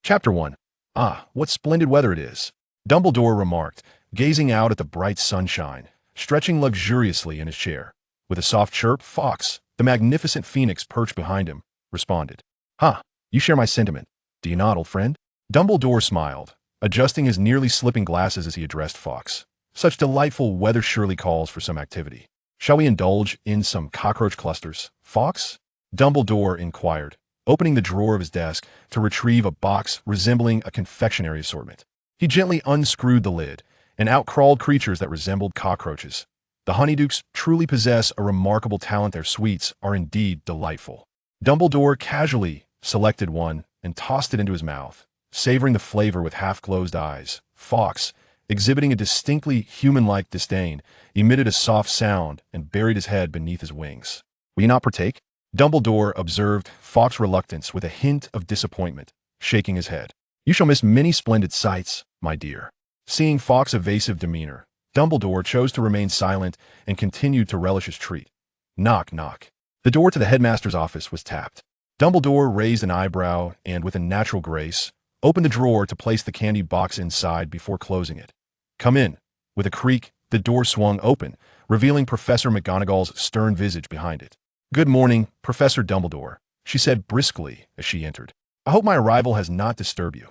Chapter 1. Ah, what splendid weather it is, Dumbledore remarked, gazing out at the bright sunshine, stretching luxuriously in his chair. With a soft chirp, Fawkes, the magnificent phoenix perched behind him, responded. Ha, you share my sentiment, do you not, old friend? Dumbledore smiled, adjusting his nearly slipping glasses as he addressed Fawkes. Such delightful weather surely calls for some activity. Shall we indulge in some cockroach clusters, Fawkes? Dumbledore inquired, opening the drawer of his desk to retrieve a box resembling a confectionery assortment. He gently unscrewed the lid, and out crawled creatures that resembled cockroaches. The Honeydukes truly possess a remarkable talent. Their sweets are indeed delightful. Dumbledore casually selected one and tossed it into his mouth, savoring the flavor with half-closed eyes. Fawkes, exhibiting a distinctly human-like disdain, emitted a soft sound and buried his head beneath his wings. Will you not partake? Dumbledore observed Fawkes' reluctance with a hint of disappointment, shaking his head. You shall miss many splendid sights, my dear. Seeing Fawkes' evasive demeanor, Dumbledore chose to remain silent and continued to relish his treat. Knock, knock. The door to the headmaster's office was tapped. Dumbledore raised an eyebrow and, with a natural grace, opened the drawer to place the candy box inside before closing it. Come in. With a creak, the door swung open, revealing Professor McGonagall's stern visage behind it. Good morning, Professor Dumbledore, she said briskly as she entered. I hope my arrival has not disturbed you.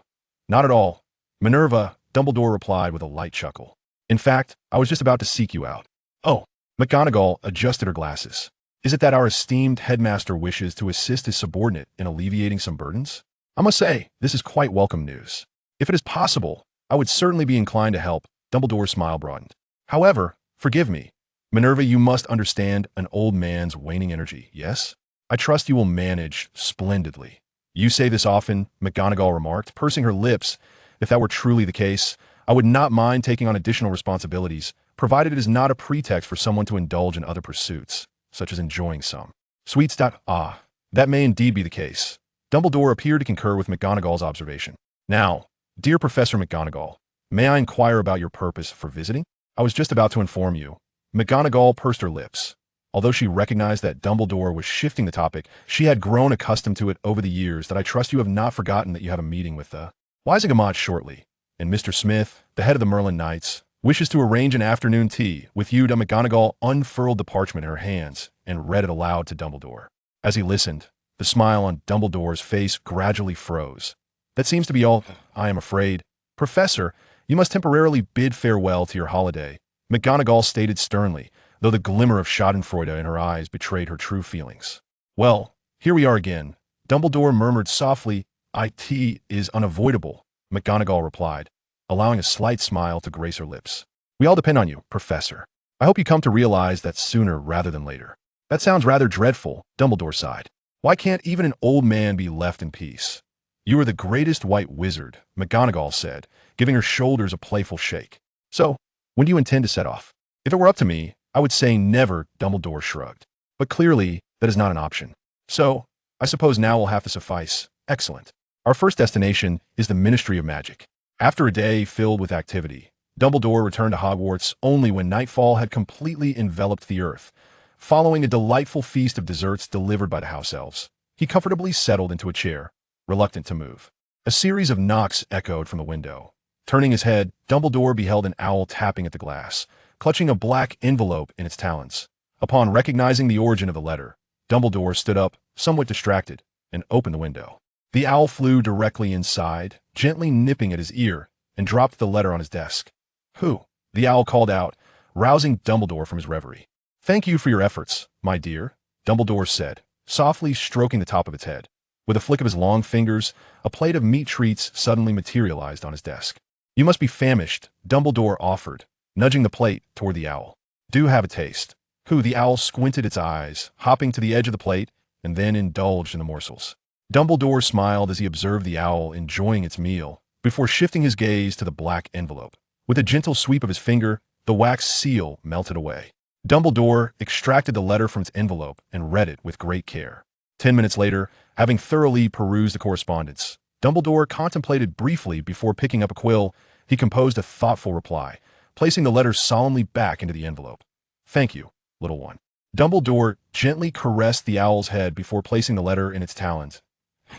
Not at all, Minerva, Dumbledore replied with a light chuckle. In fact, I was just about to seek you out. Oh, McGonagall adjusted her glasses. Is it that our esteemed headmaster wishes to assist his subordinate in alleviating some burdens? I must say, this is quite welcome news. If it is possible, I would certainly be inclined to help. Dumbledore's smile broadened. However, forgive me. Minerva, you must understand an old man's waning energy, yes? I trust you will manage splendidly. You say this often, McGonagall remarked, pursing her lips. If that were truly the case, I would not mind taking on additional responsibilities, provided it is not a pretext for someone to indulge in other pursuits, such as enjoying some sweets. Ah, that may indeed be the case. Dumbledore appeared to concur with McGonagall's observation. Now, dear Professor McGonagall, may I inquire about your purpose for visiting? I was just about to inform you. McGonagall pursed her lips. Although she recognized that Dumbledore was shifting the topic, she had grown accustomed to it over the years. That I trust you have not forgotten that you have a meeting with the Wisegamot shortly, and Mr. Smith, the head of the Merlin Knights, wishes to arrange an afternoon tea with you. McGonagall unfurled the parchment in her hands and read it aloud to Dumbledore. As he listened, the smile on Dumbledore's face gradually froze. That seems to be all, I am afraid. Professor, you must temporarily bid farewell to your holiday, McGonagall stated sternly, though the glimmer of schadenfreude in her eyes betrayed her true feelings. Well, here we are again. Dumbledore murmured softly. It is unavoidable, McGonagall replied, allowing a slight smile to grace her lips. We all depend on you, Professor. I hope you come to realize that sooner rather than later. That sounds rather dreadful, Dumbledore sighed. Why can't even an old man be left in peace? You are the greatest white wizard, McGonagall said, giving her shoulders a playful shake. So, when do you intend to set off? If it were up to me, I would say never, Dumbledore shrugged. But clearly, that is not an option. So, I suppose now will have to suffice. Excellent. Our first destination is the Ministry of Magic. After a day filled with activity, Dumbledore returned to Hogwarts only when nightfall had completely enveloped the earth. Following a delightful feast of desserts delivered by the house elves, he comfortably settled into a chair, reluctant to move. A series of knocks echoed from the window. Turning his head, Dumbledore beheld an owl tapping at the glass, clutching a black envelope in its talons. Upon recognizing the origin of the letter, Dumbledore stood up, somewhat distracted, and opened the window. The owl flew directly inside, gently nipping at his ear, and dropped the letter on his desk. Who? The owl called out, rousing Dumbledore from his reverie. Thank you for your efforts, my dear, Dumbledore said, softly stroking the top of its head. With a flick of his long fingers, a plate of meat treats suddenly materialized on his desk. You must be famished, Dumbledore offered, nudging the plate toward the owl. Do have a taste. Who? The owl squinted its eyes, hopping to the edge of the plate, and then indulged in the morsels. Dumbledore smiled as he observed the owl enjoying its meal, before shifting his gaze to the black envelope. With a gentle sweep of his finger, the wax seal melted away. Dumbledore extracted the letter from its envelope and read it with great care. 10 minutes later, having thoroughly perused the correspondence, Dumbledore contemplated briefly before picking up a quill. He composed a thoughtful reply, placing the letter solemnly back into the envelope. Thank you, little one. Dumbledore gently caressed the owl's head before placing the letter in its talons.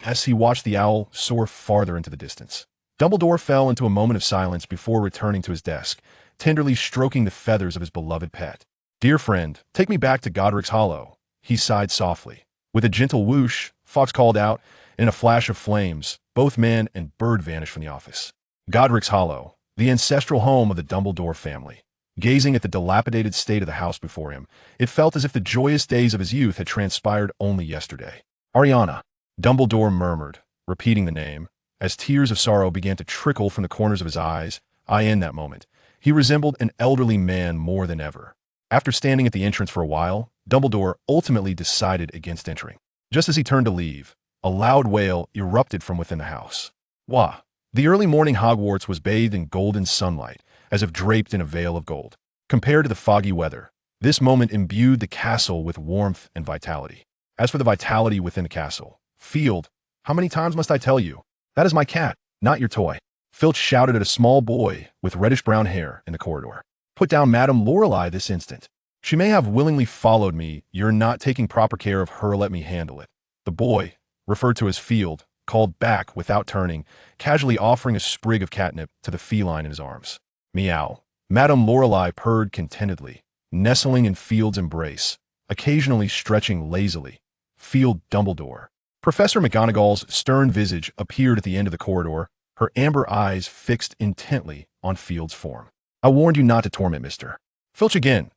as he watched the owl soar farther into the distance. Dumbledore fell into a moment of silence before returning to his desk, tenderly stroking the feathers of his beloved pet. "Dear friend, take me back to Godric's Hollow," he sighed softly. With a gentle whoosh, Fawkes called out, and in a flash of flames, both man and bird vanished from the office. Godric's Hollow, the ancestral home of the Dumbledore family. Gazing at the dilapidated state of the house before him, it felt as if the joyous days of his youth had transpired only yesterday. "Ariana," Dumbledore murmured, repeating the name. As tears of sorrow began to trickle from the corners of his eyes, in that moment, he resembled an elderly man more than ever. After standing at the entrance for a while, Dumbledore ultimately decided against entering. Just as he turned to leave, a loud wail erupted from within the house. Wah! The early morning Hogwarts was bathed in golden sunlight, as if draped in a veil of gold. Compared to the foggy weather, this moment imbued the castle with warmth and vitality. As for the vitality within the castle, Field, how many times must I tell you? That is my cat, not your toy. Filch shouted at a small boy with reddish-brown hair in the corridor. "Put down Madame Lorelei this instant. She may have willingly followed me. You're not taking proper care of her. Let me handle it." The boy, referred to as Field, called back without turning, casually offering a sprig of catnip to the feline in his arms. Meow. Madame Lorelei purred contentedly, nestling in Field's embrace, occasionally stretching lazily. Field Dumbledore. Professor McGonagall's stern visage appeared at the end of the corridor, her amber eyes fixed intently on Field's form. "I warned you not to torment Mr. Filch again."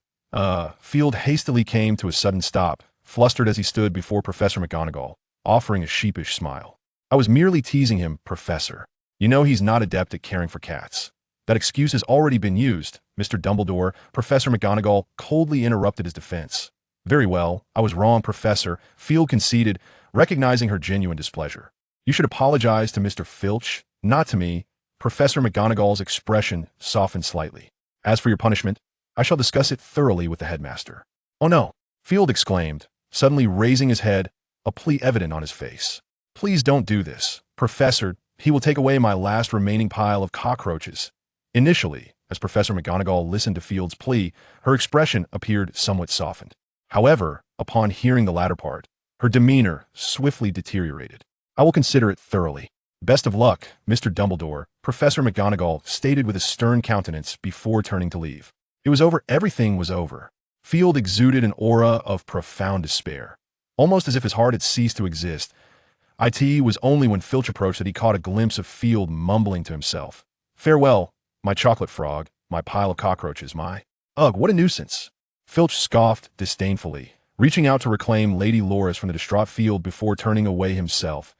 Field hastily came to a sudden stop, flustered as he stood before Professor McGonagall, offering a sheepish smile. "I was merely teasing him, Professor. You know he's not adept at caring for cats." "That excuse has already been used, Mr. Dumbledore." Professor McGonagall coldly interrupted his defense. "Very well, I was wrong, Professor," Field conceded, recognizing her genuine displeasure. "You should apologize to Mr. Filch, not to me." Professor McGonagall's expression softened slightly. "As for your punishment, I shall discuss it thoroughly with the headmaster." "Oh no," Field exclaimed, suddenly raising his head, a plea evident on his face. "Please don't do this, Professor. He will take away my last remaining pile of cockroaches." Initially, as Professor McGonagall listened to Field's plea, her expression appeared somewhat softened. However, upon hearing the latter part, her demeanor swiftly deteriorated. "I will consider it thoroughly. Best of luck, Mr. Dumbledore," Professor McGonagall stated with a stern countenance before turning to leave. It was over. Everything was over. Field exuded an aura of profound despair, almost as if his heart had ceased to exist. It was only when Filch approached that he caught a glimpse of Field mumbling to himself, "Farewell, my chocolate frog, my pile of cockroaches, my... Ugh, what a nuisance." Filch scoffed disdainfully, reaching out to reclaim Lady Loris from the distraught Field before turning away himself.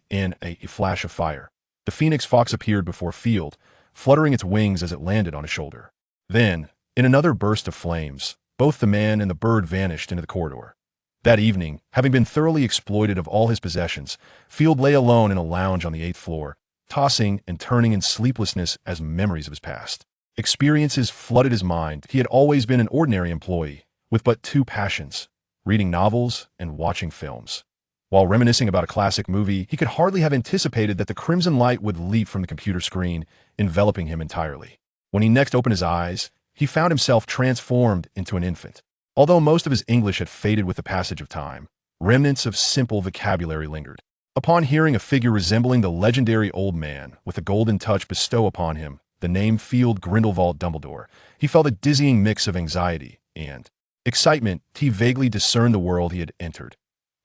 In a flash of fire, the phoenix fox appeared before Field, fluttering its wings as it landed on his shoulder. Then, in another burst of flames, both the man and the bird vanished into the corridor. That evening, having been thoroughly exploited of all his possessions, Field lay alone in a lounge on the 8th floor, tossing and turning in sleeplessness as memories of his past. Experiences flooded his mind. He had always been an ordinary employee, with but two passions: reading novels and watching films. While reminiscing about a classic movie, he could hardly have anticipated that the crimson light would leap from the computer screen, enveloping him entirely. When he next opened his eyes, he found himself transformed into an infant. Although most of his English had faded with the passage of time, remnants of simple vocabulary lingered. Upon hearing a figure resembling the legendary old man with a golden touch bestow upon him the name Gellert Grindelwald Dumbledore, he felt a dizzying mix of anxiety and excitement. He vaguely discerned the world he had entered.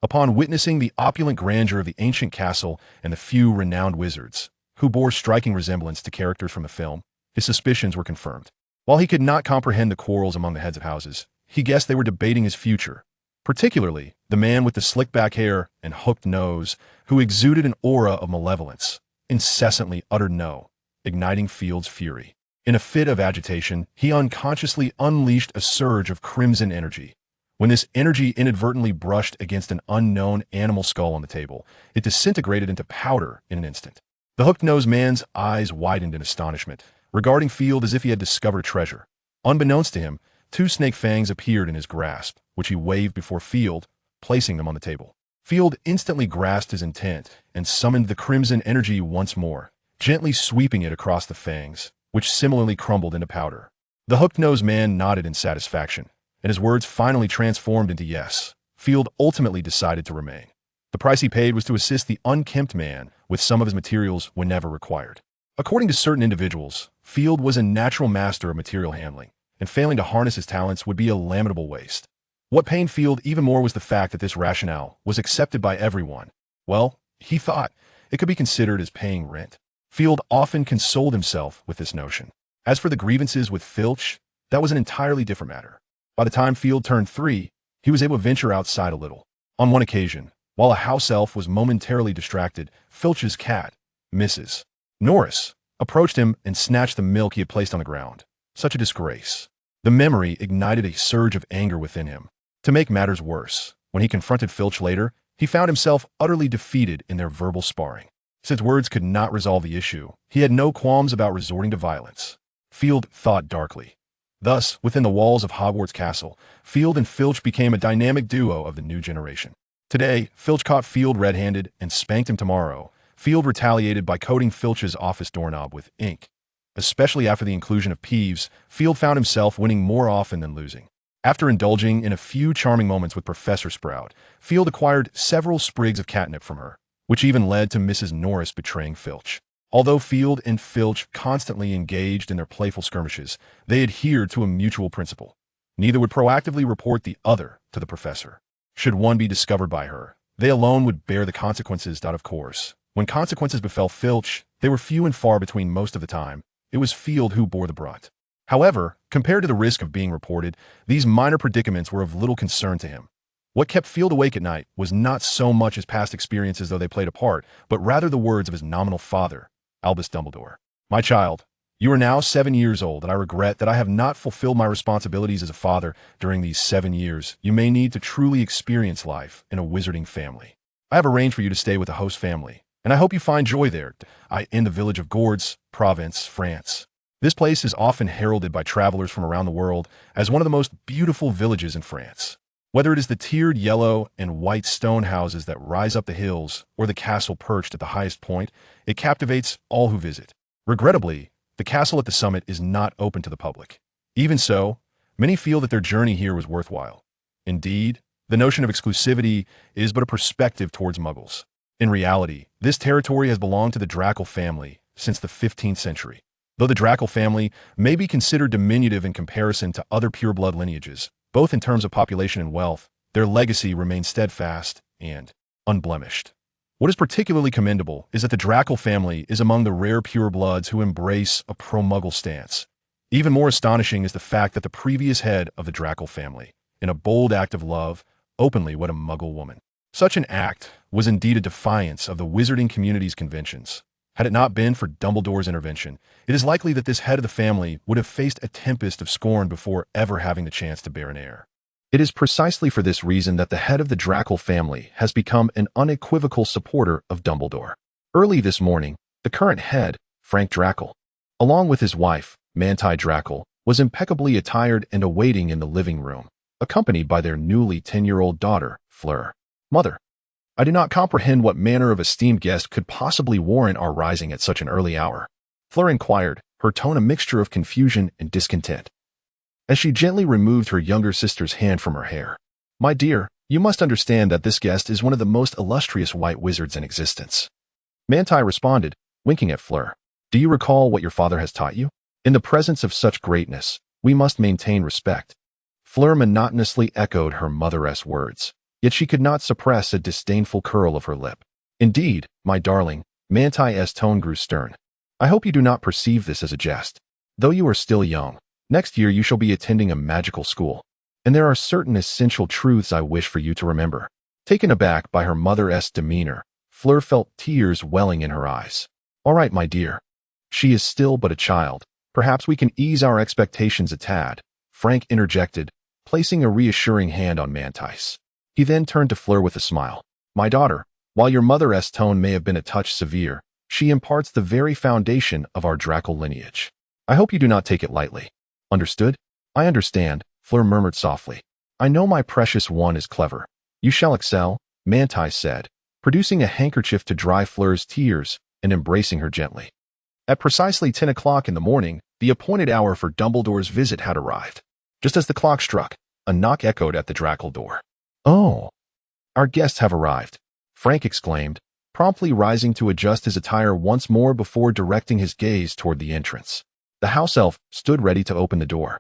Upon witnessing the opulent grandeur of the ancient castle and the few renowned wizards, who bore striking resemblance to characters from the film, his suspicions were confirmed. While he could not comprehend the quarrels among the heads of houses, he guessed they were debating his future, particularly the man with the slick-back hair and hooked nose, who exuded an aura of malevolence, incessantly uttered no, igniting Field's fury. In a fit of agitation, he unconsciously unleashed a surge of crimson energy. When this energy inadvertently brushed against an unknown animal skull on the table, it disintegrated into powder in an instant. The hooked-nosed man's eyes widened in astonishment, regarding Field as if he had discovered treasure. Unbeknownst to him, two snake fangs appeared in his grasp, which he waved before Field, placing them on the table. Field instantly grasped his intent and summoned the crimson energy once more, gently sweeping it across the fangs, which similarly crumbled into powder. The hooked-nosed man nodded in satisfaction, and his words finally transformed into yes. Field ultimately decided to remain. The price he paid was to assist the unkempt man with some of his materials whenever required. According to certain individuals, Field was a natural master of material handling, and failing to harness his talents would be a lamentable waste. What pained Field even more was the fact that this rationale was accepted by everyone. Well, he thought it could be considered as paying rent. Field often consoled himself with this notion. As for the grievances with Filch, that was an entirely different matter. By the time Field turned 3, he was able to venture outside a little. On one occasion, while a house elf was momentarily distracted, Filch's cat, Mrs. Norris, approached him and snatched the milk he had placed on the ground. Such a disgrace. The memory ignited a surge of anger within him. To make matters worse, when he confronted Filch later, he found himself utterly defeated in their verbal sparring. Since words could not resolve the issue, he had no qualms about resorting to violence. Field thought darkly. Thus, within the walls of Hogwarts Castle, Field and Filch became a dynamic duo of the new generation. Today, Filch caught Field red-handed and spanked him tomorrow. Field retaliated by coating Filch's office doorknob with ink. Especially after the inclusion of Peeves, Field found himself winning more often than losing. After indulging in a few charming moments with Professor Sprout, Field acquired several sprigs of catnip from her, which even led to Mrs. Norris betraying Filch. Although Field and Filch constantly engaged in their playful skirmishes, they adhered to a mutual principle. Neither would proactively report the other to the professor. Should one be discovered by her, they alone would bear the consequences. Of course, when consequences befell Filch, they were few and far between most of the time. It was Field who bore the brunt. However, compared to the risk of being reported, these minor predicaments were of little concern to him. What kept Field awake at night was not so much his past experiences, though they played a part, but rather the words of his nominal father, Albus Dumbledore. "My child, you are now 7 years old, and I regret that I have not fulfilled my responsibilities as a father during these 7 years. You may need to truly experience life in a wizarding family. I have arranged for you to stay with a host family, and I hope you find joy there. In the village of Gellert, Provence, France. This place is often heralded by travelers from around the world as one of the most beautiful villages in France. Whether it is the tiered yellow and white stone houses that rise up the hills or the castle perched at the highest point, it captivates all who visit. Regrettably, the castle at the summit is not open to the public. Even so, many feel that their journey here was worthwhile. Indeed, the notion of exclusivity is but a perspective towards Muggles. In reality, this territory has belonged to the Draco family since the 15th century. Though the Draco family may be considered diminutive in comparison to other pureblood lineages, both in terms of population and wealth, their legacy remains steadfast and unblemished. What is particularly commendable is that the Draco family is among the rare purebloods who embrace a pro-Muggle stance. Even more astonishing is the fact that the previous head of the Draco family, in a bold act of love, openly wed a Muggle woman. Such an act was indeed a defiance of the wizarding community's conventions. Had it not been for Dumbledore's intervention, it is likely that this head of the family would have faced a tempest of scorn before ever having the chance to bear an heir. It is precisely for this reason that the head of the Draco family has become an unequivocal supporter of Dumbledore. Early this morning, the current head, Frank Draco, along with his wife, Manti Draco, was impeccably attired and awaiting in the living room, accompanied by their newly 10-year-old daughter, Fleur. "Mother, I do not comprehend what manner of esteemed guest could possibly warrant our rising at such an early hour," Fleur inquired, her tone a mixture of confusion and discontent, as she gently removed her younger sister's hand from her hair. "My dear, you must understand that this guest is one of the most illustrious white wizards in existence," Manti responded, winking at Fleur. "Do you recall what your father has taught you? In the presence of such greatness, we must maintain respect." Fleur monotonously echoed her mother's words, yet she could not suppress a disdainful curl of her lip. "Indeed, my darling," Manti's tone grew stern. "I hope you do not perceive this as a jest. Though you are still young, next year you shall be attending a magical school, and there are certain essential truths I wish for you to remember." Taken aback by her mother's demeanor, Fleur felt tears welling in her eyes. "All right, my dear. She is still but a child. Perhaps we can ease our expectations a tad," Frank interjected, placing a reassuring hand on Manti's. He then turned to Fleur with a smile. "My daughter, while your mother's tone may have been a touch severe, she imparts the very foundation of our Draco lineage. I hope you do not take it lightly. Understood?" "I understand," Fleur murmured softly. "I know my precious one is clever. You shall excel," Manti said, producing a handkerchief to dry Fleur's tears and embracing her gently. At precisely 10 o'clock in the morning, the appointed hour for Dumbledore's visit had arrived. Just as the clock struck, a knock echoed at the Draco door. "Oh, our guests have arrived." Frank exclaimed, promptly rising to adjust his attire once more before directing his gaze toward the entrance. The house elf stood ready to open the door.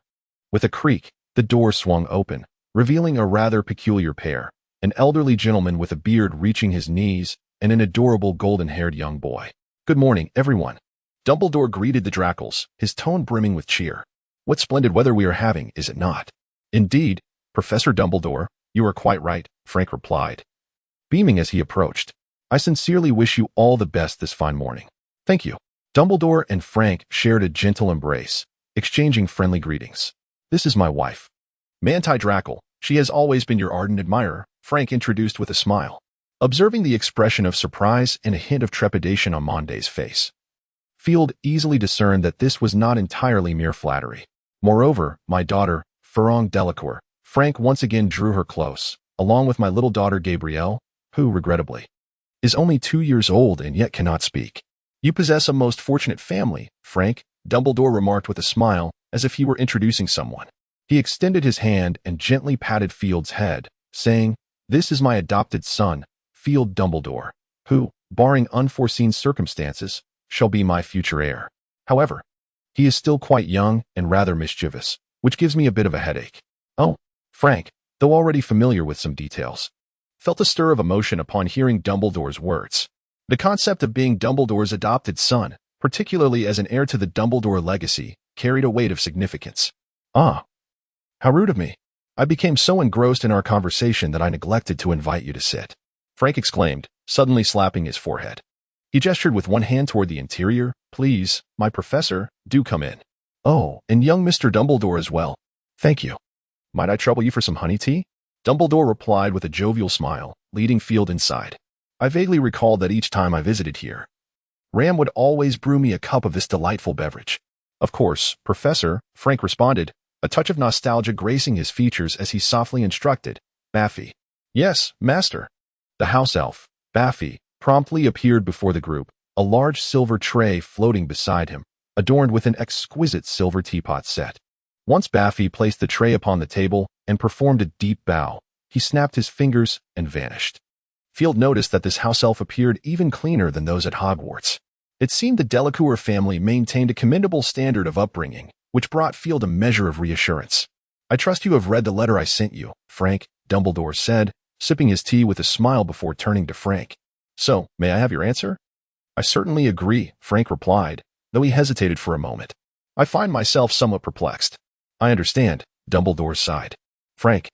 With a creak, the door swung open, revealing a rather peculiar pair, an elderly gentleman with a beard reaching his knees and an adorable golden-haired young boy. "Good morning, everyone." Dumbledore greeted the Dracos, his tone brimming with cheer. "What splendid weather we are having, is it not?" "Indeed, Professor Dumbledore, you are quite right," Frank replied, beaming as he approached. "I sincerely wish you all the best this fine morning." "Thank you." Dumbledore and Frank shared a gentle embrace, exchanging friendly greetings. "This is my wife, Manti Drackle. She has always been your ardent admirer," Frank introduced with a smile. Observing the expression of surprise and a hint of trepidation on Monday's face, Field easily discerned that this was not entirely mere flattery. "Moreover, my daughter, Ferong Delacours," Frank once again drew her close, "along with my little daughter Gabrielle, who, regrettably, is only 2 years old and yet cannot speak." "You possess a most fortunate family, Frank," Dumbledore remarked with a smile, as if he were introducing someone. He extended his hand and gently patted Field's head, saying, "This is my adopted son, Field Dumbledore, who, barring unforeseen circumstances, shall be my future heir. However, he is still quite young and rather mischievous, which gives me a bit of a headache." "Oh," Frank, though already familiar with some details, felt a stir of emotion upon hearing Dumbledore's words. The concept of being Dumbledore's adopted son, particularly as an heir to the Dumbledore legacy, carried a weight of significance. "Ah, how rude of me. I became so engrossed in our conversation that I neglected to invite you to sit," Frank exclaimed, suddenly slapping his forehead. He gestured with one hand toward the interior. "Please, my professor, do come in. Oh, and young Mr. Dumbledore as well." "Thank you. Might I trouble you for some honey tea?" Dumbledore replied with a jovial smile, leading Field inside. "I vaguely recalled that each time I visited here, Ram would always brew me a cup of this delightful beverage." "Of course, Professor," Frank responded, a touch of nostalgia gracing his features as he softly instructed, "Baffy." "Yes, master." The house elf, Baffy, promptly appeared before the group, a large silver tray floating beside him, adorned with an exquisite silver teapot set. Once Baffy placed the tray upon the table and performed a deep bow, he snapped his fingers and vanished. Field noticed that this house elf appeared even cleaner than those at Hogwarts. It seemed the Delacours family maintained a commendable standard of upbringing, which brought Field a measure of reassurance. "I trust you have read the letter I sent you, Frank," Dumbledore said, sipping his tea with a smile before turning to Frank. "So, may I have your answer?" "I certainly agree," Frank replied, though he hesitated for a moment. "I find myself somewhat perplexed." "I understand," Dumbledore sighed. "Frank,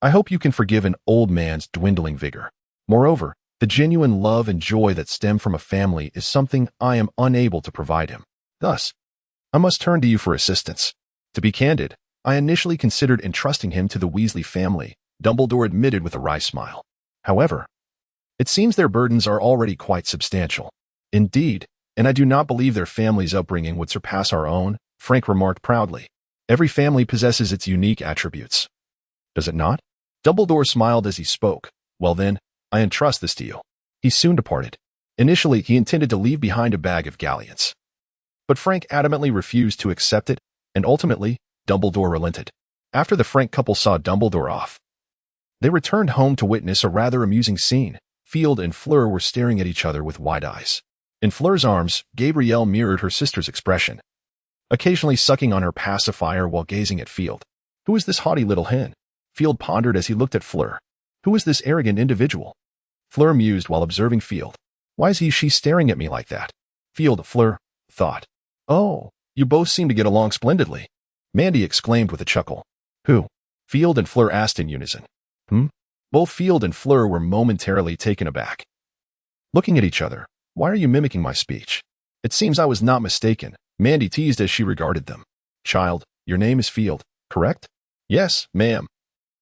I hope you can forgive an old man's dwindling vigor. Moreover, the genuine love and joy that stem from a family is something I am unable to provide him. Thus, I must turn to you for assistance. To be candid, I initially considered entrusting him to the Weasley family," Dumbledore admitted with a wry smile. "However, it seems their burdens are already quite substantial." "Indeed, and I do not believe their family's upbringing would surpass our own," Frank remarked proudly. "Every family possesses its unique attributes." "Does it not?" Dumbledore smiled as he spoke. "Well then, I entrust this to you." He soon departed. Initially, he intended to leave behind a bag of galleons, but Frank adamantly refused to accept it, and ultimately, Dumbledore relented. After the Frank couple saw Dumbledore off, they returned home to witness a rather amusing scene. Field and Fleur were staring at each other with wide eyes. In Fleur's arms, Gabrielle mirrored her sister's expression, occasionally sucking on her pacifier while gazing at Field. "Who is this haughty little hen?" Field pondered as he looked at Fleur. "Who is this arrogant individual?" Fleur mused while observing Field. "Why is she staring at me like that?" Fleur thought. "Oh, you both seem to get along splendidly," Mandy exclaimed with a chuckle. "Who?" Field and Fleur asked in unison. Both Field and Fleur were momentarily taken aback. Looking at each other. "Why are you mimicking my speech?" "It seems I was not mistaken," Mandy teased as she regarded them. "Child, your name is Field, correct?" "Yes, ma'am,"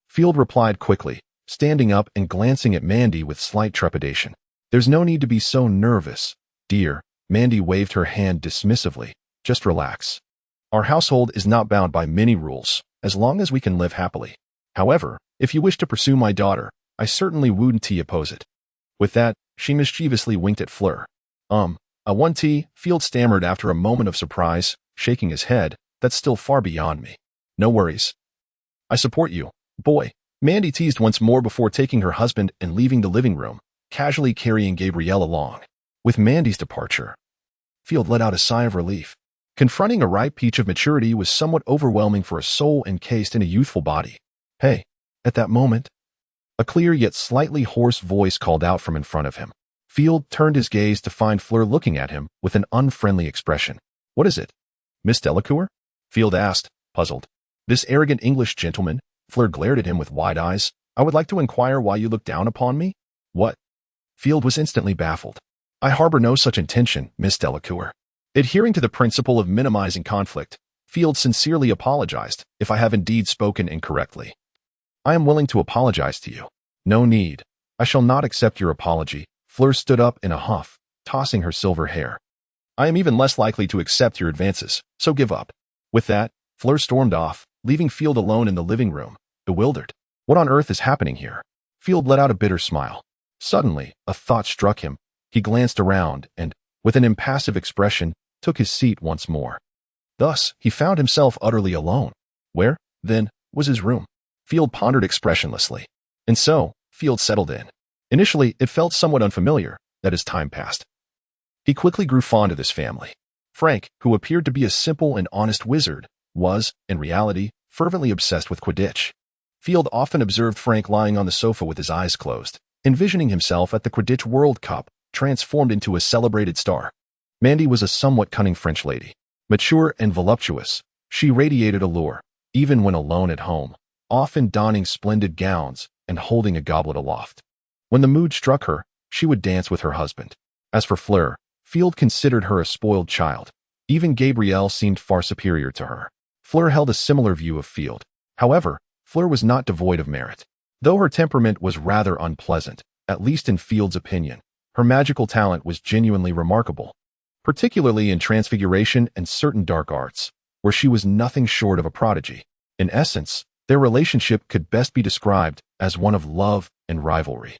Field replied quickly, standing up and glancing at Mandy with slight trepidation. "There's no need to be so nervous, dear," Mandy waved her hand dismissively. "Just relax. Our household is not bound by many rules, as long as we can live happily. However, if you wish to pursue my daughter, I certainly wouldn't oppose it." With that, she mischievously winked at Fleur. A 1T, Field stammered after a moment of surprise, shaking his head. "That's still far beyond me." "No worries. I support you, boy," Mandy teased once more before taking her husband and leaving the living room. casually carrying Gabrielle along. With Mandy's departure, Field let out a sigh of relief. Confronting a ripe peach of maturity was somewhat overwhelming for a soul encased in a youthful body. Hey, at that moment, a clear yet slightly hoarse voice called out from in front of him. Field turned his gaze to find Fleur looking at him with an unfriendly expression. What is it? Miss Delacours? Field asked, puzzled. This arrogant English gentleman? Fleur glared at him with wide eyes. I would like to inquire why you look down upon me? What? Field was instantly baffled. I harbor no such intention, Miss Delacours. Adhering to the principle of minimizing conflict, Field sincerely apologized if I have indeed spoken incorrectly. I am willing to apologize to you. No need. I shall not accept your apology. Fleur stood up in a huff, tossing her silver hair. I am even less likely to accept your advances, so give up. With that, Fleur stormed off, leaving Field alone in the living room, bewildered. What on earth is happening here? Field let out a bitter smile. Suddenly, a thought struck him. He glanced around and, with an impassive expression, took his seat once more. Thus, he found himself utterly alone. Where, then, was his room? Field pondered expressionlessly. And so, Field settled in. Initially, it felt somewhat unfamiliar, that as time passed. He quickly grew fond of this family. Frank, who appeared to be a simple and honest wizard, was, in reality, fervently obsessed with Quidditch. Field often observed Frank lying on the sofa with his eyes closed, envisioning himself at the Quidditch World Cup, transformed into a celebrated star. Mandy was a somewhat cunning French lady. Mature and voluptuous, she radiated allure, even when alone at home, often donning splendid gowns and holding a goblet aloft. When the mood struck her, she would dance with her husband. As for Fleur, Field considered her a spoiled child. Even Gabrielle seemed far superior to her. Fleur held a similar view of Field. However, Fleur was not devoid of merit. Though her temperament was rather unpleasant, at least in Field's opinion, her magical talent was genuinely remarkable, particularly in transfiguration and certain dark arts, where she was nothing short of a prodigy. In essence, their relationship could best be described as one of love and rivalry.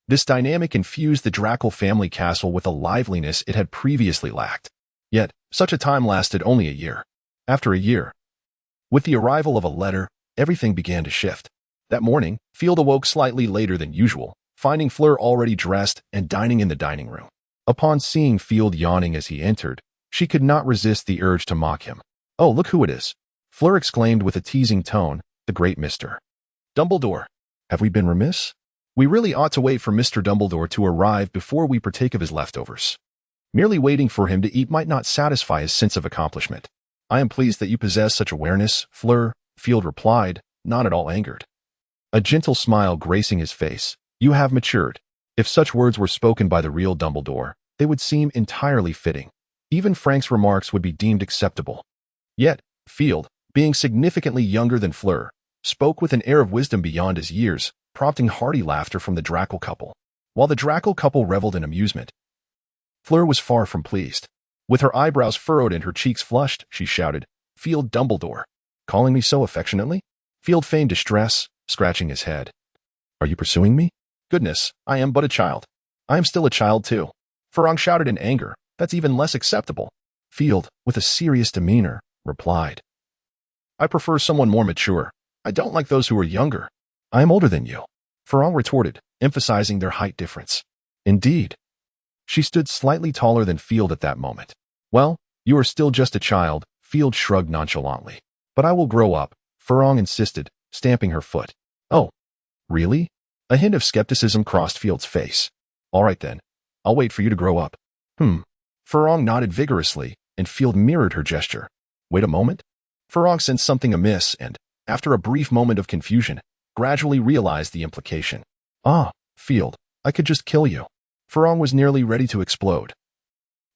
This dynamic infused the Draco family castle with a liveliness it had previously lacked. Yet, such a time lasted only a year. After a year, with the arrival of a letter, everything began to shift. That morning, Field awoke slightly later than usual, finding Fleur already dressed and dining in the dining room. Upon seeing Field yawning as he entered, she could not resist the urge to mock him. Oh, look who it is! Fleur exclaimed with a teasing tone, the great Mr. Dumbledore. Have we been remiss? We really ought to wait for Mr. Dumbledore to arrive before we partake of his leftovers. Merely waiting for him to eat might not satisfy his sense of accomplishment. I am pleased that you possess such awareness, Fleur, Field replied, not at all angered. A gentle smile gracing his face. You have matured. If such words were spoken by the real Dumbledore, they would seem entirely fitting. Even Frank's remarks would be deemed acceptable. Yet, Field, being significantly younger than Fleur, spoke with an air of wisdom beyond his years, prompting hearty laughter from the Draco couple. While the Draco couple reveled in amusement, Fleur was far from pleased. With her eyebrows furrowed and her cheeks flushed, she shouted, Field Dumbledore. Calling me so affectionately? Field feigned distress, scratching his head. Are you pursuing me? Goodness, I am but a child. I am still a child too. Farong shouted in anger. That's even less acceptable. Field, with a serious demeanor, replied. I prefer someone more mature. I don't like those who are younger. I am older than you. Farong retorted, emphasizing their height difference. Indeed. She stood slightly taller than Field at that moment. Well, you are still just a child, Field shrugged nonchalantly. But I will grow up, Farong insisted, stamping her foot. Oh, really? A hint of skepticism crossed Field's face. All right then. I'll wait for you to grow up. Farong nodded vigorously, and Field mirrored her gesture. Wait a moment? Farong sensed something amiss and, after a brief moment of confusion, gradually realized the implication. Ah, Field, I could just kill you. Farong was nearly ready to explode.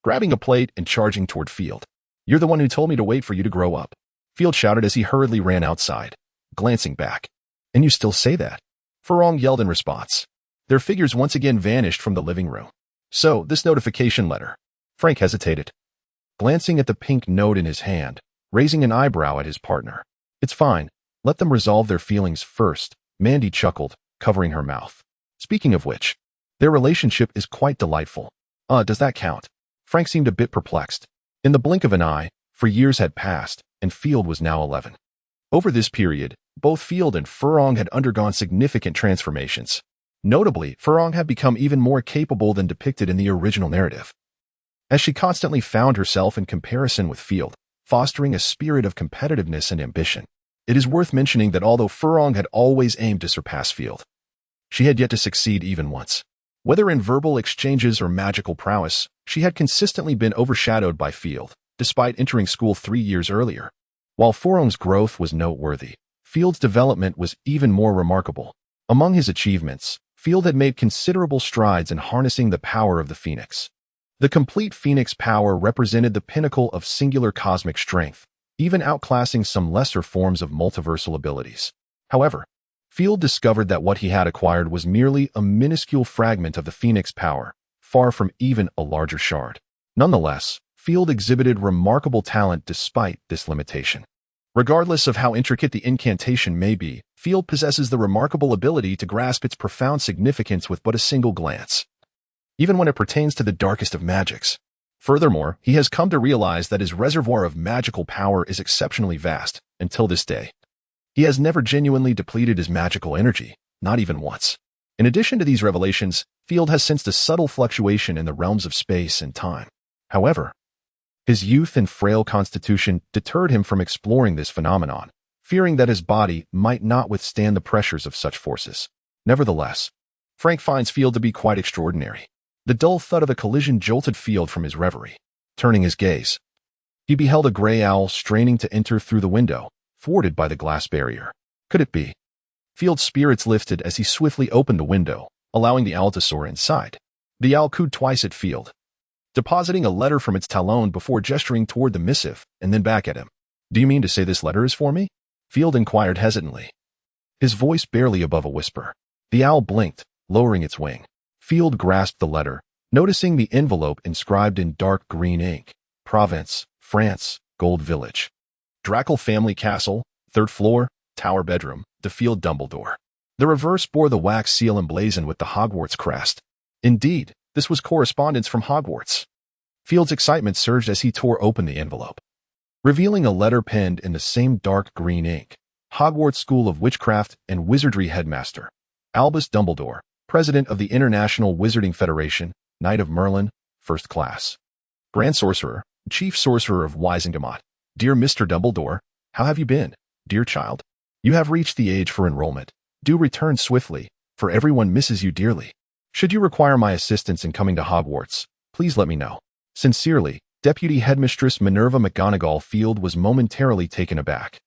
Grabbing a plate and charging toward Field. You're the one who told me to wait for you to grow up. Field shouted as he hurriedly ran outside, glancing back. And you still say that? Farong yelled in response. Their figures once again vanished from the living room. So, this notification letter. Frank hesitated, glancing at the pink note in his hand, raising an eyebrow at his partner. It's fine. Let them resolve their feelings first, Mandy chuckled, covering her mouth. Speaking of which, their relationship is quite delightful. Does that count? Frank seemed a bit perplexed. In the blink of an eye, for years had passed, and Field was now 11. Over this period, both Field and Farong had undergone significant transformations. Notably, Fleur had become even more capable than depicted in the original narrative, as she constantly found herself in comparison with Field, fostering a spirit of competitiveness and ambition. It is worth mentioning that although Fleur had always aimed to surpass Field, she had yet to succeed even once. Whether in verbal exchanges or magical prowess, she had consistently been overshadowed by Field, despite entering school 3 years earlier. While Fleur's growth was noteworthy, Field's development was even more remarkable. Among his achievements, Field had made considerable strides in harnessing the power of the Phoenix. The complete Phoenix power represented the pinnacle of singular cosmic strength, even outclassing some lesser forms of multiversal abilities. However, Field discovered that what he had acquired was merely a minuscule fragment of the Phoenix power, far from even a larger shard. Nonetheless, Field exhibited remarkable talent despite this limitation. Regardless of how intricate the incantation may be, Field possesses the remarkable ability to grasp its profound significance with but a single glance, even when it pertains to the darkest of magics. Furthermore, he has come to realize that his reservoir of magical power is exceptionally vast. Until this day, he has never genuinely depleted his magical energy, not even once. In addition to these revelations, Field has sensed a subtle fluctuation in the realms of space and time. However, his youth and frail constitution deterred him from exploring this phenomenon, fearing that his body might not withstand the pressures of such forces. Nevertheless, Frank finds Field to be quite extraordinary. The dull thud of a collision jolted Field from his reverie. Turning his gaze, he beheld a gray owl straining to enter through the window, thwarted by the glass barrier. Could it be? Field's spirits lifted as he swiftly opened the window, allowing the owl to soar inside. The owl cooed twice at Field, depositing a letter from its talon before gesturing toward the missive, and then back at him. "Do you mean to say this letter is for me?" Field inquired hesitantly, his voice barely above a whisper. The owl blinked, lowering its wing. Field grasped the letter, noticing the envelope inscribed in dark green ink. Provence, France, Gold Village. Draco Family Castle, 3rd floor, Tower Bedroom, The Field Dumbledore. The reverse bore the wax seal emblazoned with the Hogwarts crest. Indeed, this was correspondence from Hogwarts. Field's excitement surged as he tore open the envelope, revealing a letter penned in the same dark green ink. Hogwarts School of Witchcraft and Wizardry Headmaster Albus Dumbledore, President of the International Wizarding Federation, Knight of Merlin, 1st class. Grand Sorcerer, Chief Sorcerer of Wisengamot. Dear Mr. Dumbledore, how have you been, dear child? You have reached the age for enrollment. Do return swiftly, for everyone misses you dearly. Should you require my assistance in coming to Hogwarts, please let me know. Sincerely, Deputy Headmistress Minerva McGonagall. Field was momentarily taken aback,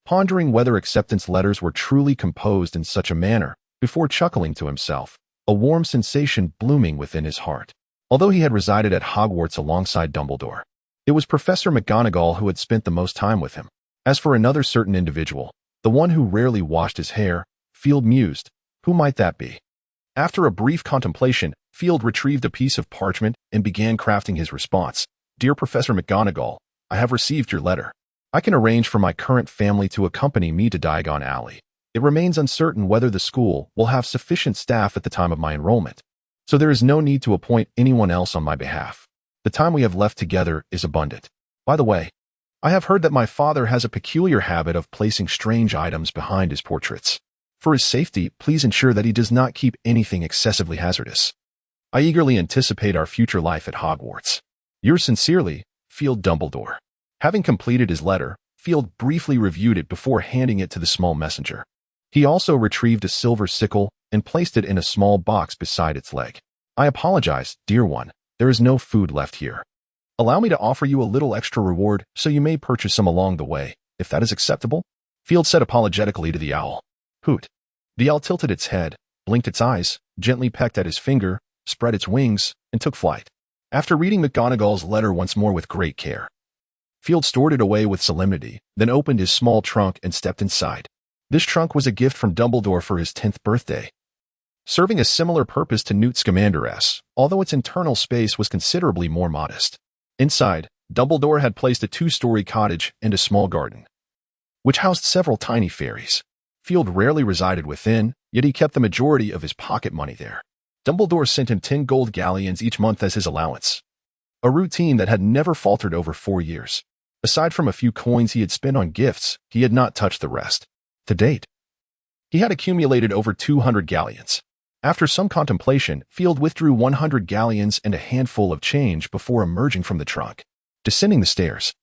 pondering whether acceptance letters were truly composed in such a manner, before chuckling to himself, a warm sensation blooming within his heart. Although he had resided at Hogwarts alongside Dumbledore, it was Professor McGonagall who had spent the most time with him. As for another certain individual, the one who rarely washed his hair, Field mused, who might that be? After a brief contemplation, Field retrieved a piece of parchment and began crafting his response. Dear Professor McGonagall, I have received your letter. I can arrange for my current family to accompany me to Diagon Alley. It remains uncertain whether the school will have sufficient staff at the time of my enrollment, so there is no need to appoint anyone else on my behalf. The time we have left together is abundant. By the way, I have heard that my father has a peculiar habit of placing strange items behind his portraits. For his safety, please ensure that he does not keep anything excessively hazardous. I eagerly anticipate our future life at Hogwarts. Yours sincerely, Field Dumbledore. Having completed his letter, Field briefly reviewed it before handing it to the small messenger. He also retrieved a silver sickle and placed it in a small box beside its leg. I apologize, dear one. There is no food left here. Allow me to offer you a little extra reward so you may purchase some along the way, if that is acceptable. Field said apologetically to the owl. Hoot. The owl tilted its head, blinked its eyes, gently pecked at his finger, spread its wings, and took flight. After reading McGonagall's letter once more with great care, Field stored it away with solemnity, then opened his small trunk and stepped inside. This trunk was a gift from Dumbledore for his 10th birthday, serving a similar purpose to Newt Scamander's, although its internal space was considerably more modest. Inside, Dumbledore had placed a 2-story cottage and a small garden, which housed several tiny fairies. Field rarely resided within, yet he kept the majority of his pocket money there. Dumbledore sent him 10 gold galleons each month as his allowance, a routine that had never faltered over 4 years. Aside from a few coins he had spent on gifts, he had not touched the rest. To date, he had accumulated over 200 galleons. After some contemplation, Field withdrew 100 galleons and a handful of change before emerging from the trunk. Descending the stairs,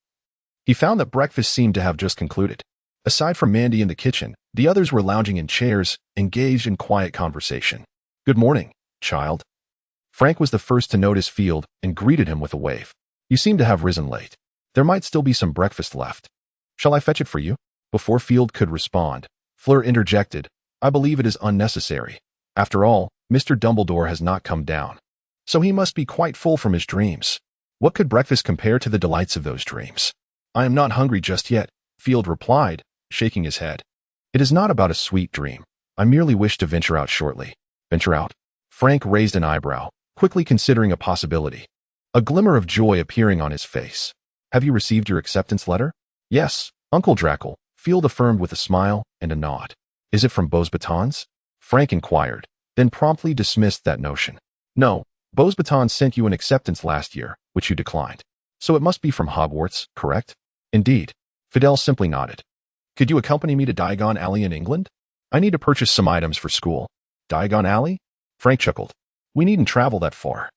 he found that breakfast seemed to have just concluded. Aside from Mandy in the kitchen, the others were lounging in chairs, engaged in quiet conversation. "Good morning, child." Frank was the first to notice Field and greeted him with a wave. "You seem to have risen late. There might still be some breakfast left. Shall I fetch it for you?" Before Field could respond, Fleur interjected, "I believe it is unnecessary. After all, Mr. Dumbledore has not come down. So he must be quite full from his dreams. What could breakfast compare to the delights of those dreams?" "I am not hungry just yet," Field replied, shaking his head. "It is not about a sweet dream. I merely wish to venture out shortly." "Venture out?" Frank raised an eyebrow, quickly considering a possibility. A glimmer of joy appearing on his face. "Have you received your acceptance letter?" "Yes, Uncle Drackle," Field affirmed with a smile and a nod. "Is it from Beauxbatons?" Frank inquired, then promptly dismissed that notion. "No, Beauxbatons sent you an acceptance last year, which you declined. So it must be from Hogwarts, correct?" "Indeed." Fidel simply nodded. "Could you accompany me to Diagon Alley in England? I need to purchase some items for school." "Diagon Alley?" Frank chuckled. "We needn't travel that far."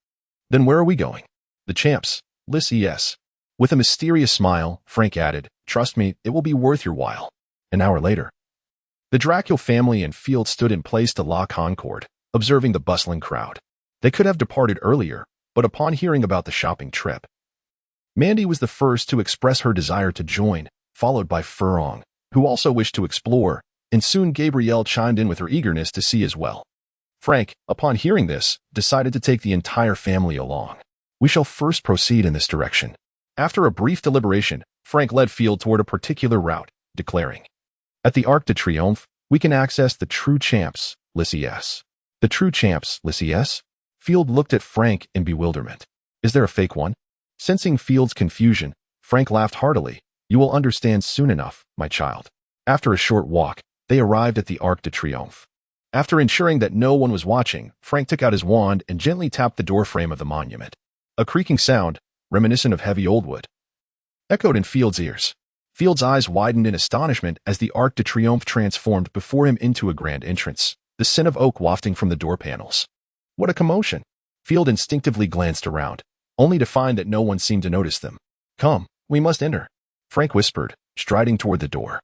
"Then where are we going?" "The Champs, Lycée." With a mysterious smile, Frank added, "Trust me, it will be worth your while." An hour later, the Dracul family and Field stood in place de la Concorde, observing the bustling crowd. They could have departed earlier, but upon hearing about the shopping trip, Mandy was the first to express her desire to join, followed by Fleur, who also wished to explore, and soon Gabrielle chimed in with her eagerness to see as well. Frank, upon hearing this, decided to take the entire family along. "We shall first proceed in this direction." After a brief deliberation, Frank led Field toward a particular route, declaring, "At the Arc de Triomphe, we can access the True Champs, Lycée." "The True Champs, Lycée?" Field looked at Frank in bewilderment. "Is there a fake one?" Sensing Field's confusion, Frank laughed heartily. "You will understand soon enough, my child." After a short walk, they arrived at the Arc de Triomphe. After ensuring that no one was watching, Frank took out his wand and gently tapped the doorframe of the monument. A creaking sound, reminiscent of heavy old wood, echoed in Field's ears. Field's eyes widened in astonishment as the Arc de Triomphe transformed before him into a grand entrance, the scent of oak wafting from the door panels. What a commotion! Field instinctively glanced around, only to find that no one seemed to notice them. "Come, we must enter," Frank whispered, striding toward the door,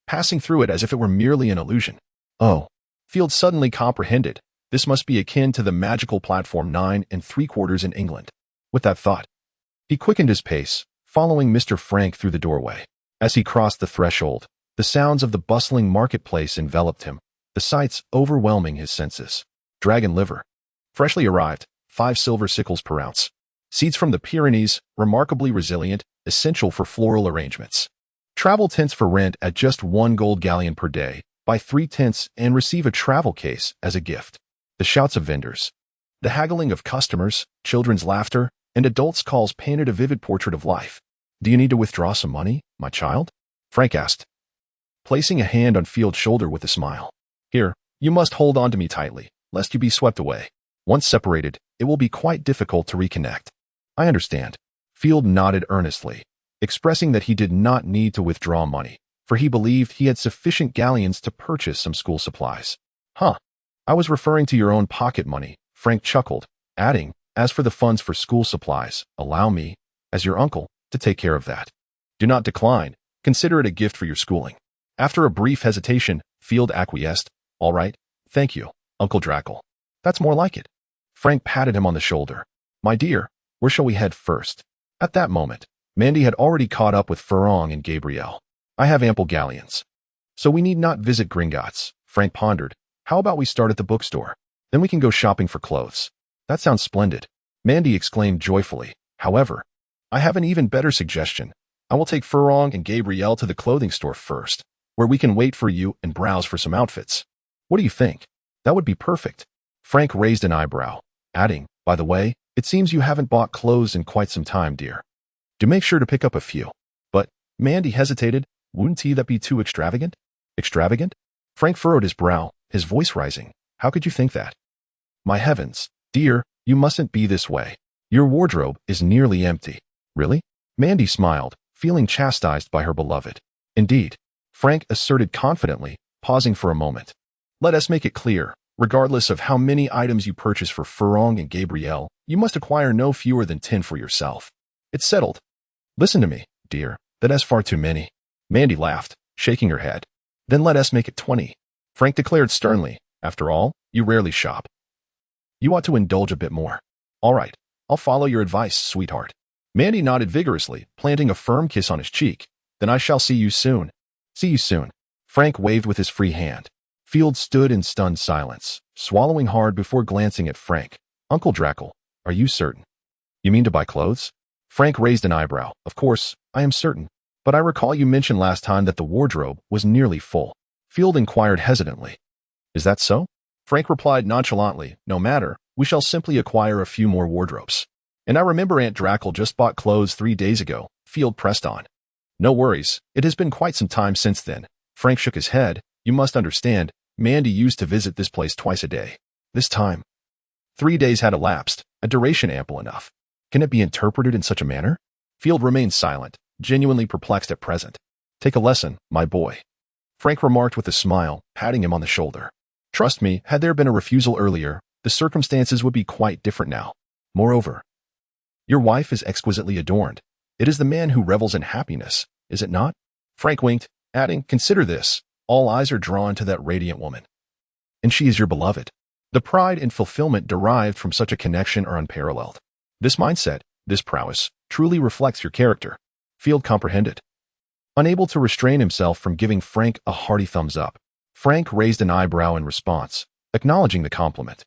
passing through it as if it were merely an illusion. "Oh," Field suddenly comprehended, "this must be akin to the magical platform 9¾ in England." With that thought, he quickened his pace, following Mr. Frank through the doorway. As he crossed the threshold, the sounds of the bustling marketplace enveloped him, the sights overwhelming his senses. Dragon liver, freshly arrived, 5 silver sickles per ounce. Seeds from the Pyrenees, remarkably resilient, essential for floral arrangements. Travel tents for rent at just 1 gold galleon per day. Buy 3 tents and receive a travel case as a gift. The shouts of vendors, the haggling of customers, children's laughter, and adults' calls painted a vivid portrait of life. "Do you need to withdraw some money, my child?" Frank asked, placing a hand on Field's shoulder with a smile. "Here, you must hold on to me tightly, lest you be swept away. Once separated, it will be quite difficult to reconnect." "I understand." Field nodded earnestly, expressing that he did not need to withdraw money, for he believed he had sufficient galleons to purchase some school supplies. "Huh. I was referring to your own pocket money," Frank chuckled, adding, "As for the funds for school supplies, allow me, as your uncle, to take care of that. Do not decline. Consider it a gift for your schooling." After a brief hesitation, Field acquiesced. "All right. Thank you, Uncle Drackle. That's more like it." Frank patted him on the shoulder. "My dear, where shall we head first?" At that moment, Mandy had already caught up with Fleur and Gabrielle. "I have ample galleons, so we need not visit Gringotts," Frank pondered. "How about we start at the bookstore? Then we can go shopping for clothes." "That sounds splendid," Mandy exclaimed joyfully. "However, I have an even better suggestion. I will take Fleur and Gabrielle to the clothing store first, where we can wait for you and browse for some outfits. What do you think?" "That would be perfect." Frank raised an eyebrow, adding, "By the way, it seems you haven't bought clothes in quite some time, dear. Do make sure to pick up a few." "But," Mandy hesitated, "wouldn't that be too extravagant?" "Extravagant?" Frank furrowed his brow, his voice rising. "How could you think that?" "My heavens, dear, you mustn't be this way. Your wardrobe is nearly empty." "Really?" Mandy smiled, feeling chastised by her beloved. "Indeed," Frank asserted confidently, pausing for a moment. "Let us make it clear. Regardless of how many items you purchase for Furong and Gabrielle, you must acquire no fewer than 10 for yourself. It's settled. Listen to me, dear. That is far too many. Mandy laughed, shaking her head. Then let us make it 20. Frank declared sternly. After all, you rarely shop. You ought to indulge a bit more. All right, I'll follow your advice, sweetheart. Mandy nodded vigorously, planting a firm kiss on his cheek. Then I shall see you soon. See you soon. Frank waved with his free hand. Field stood in stunned silence, swallowing hard before glancing at Frank. Uncle Drackle, are you certain? You mean to buy clothes? Frank raised an eyebrow. Of course, I am certain. But I recall you mentioned last time that the wardrobe was nearly full. Field inquired hesitantly. Is that so? Frank replied nonchalantly. No matter, we shall simply acquire a few more wardrobes. And I remember Aunt Drackle just bought clothes 3 days ago. Field pressed on. No worries, it has been quite some time since then. Frank shook his head. You must understand, Mandy used to visit this place twice a day. This time, 3 days had elapsed, a duration ample enough. Can it be interpreted in such a manner? Field remained silent, genuinely perplexed at present. Take a lesson, my boy. Frank remarked with a smile, patting him on the shoulder. Trust me, had there been a refusal earlier, the circumstances would be quite different now. Moreover, your wife is exquisitely adorned. It is the man who revels in happiness, is it not? Frank winked, adding, consider this. All eyes are drawn to that radiant woman. And she is your beloved. The pride and fulfillment derived from such a connection are unparalleled. This mindset, this prowess, truly reflects your character. Field comprehended. Unable to restrain himself from giving Frank a hearty thumbs up, Frank raised an eyebrow in response, acknowledging the compliment.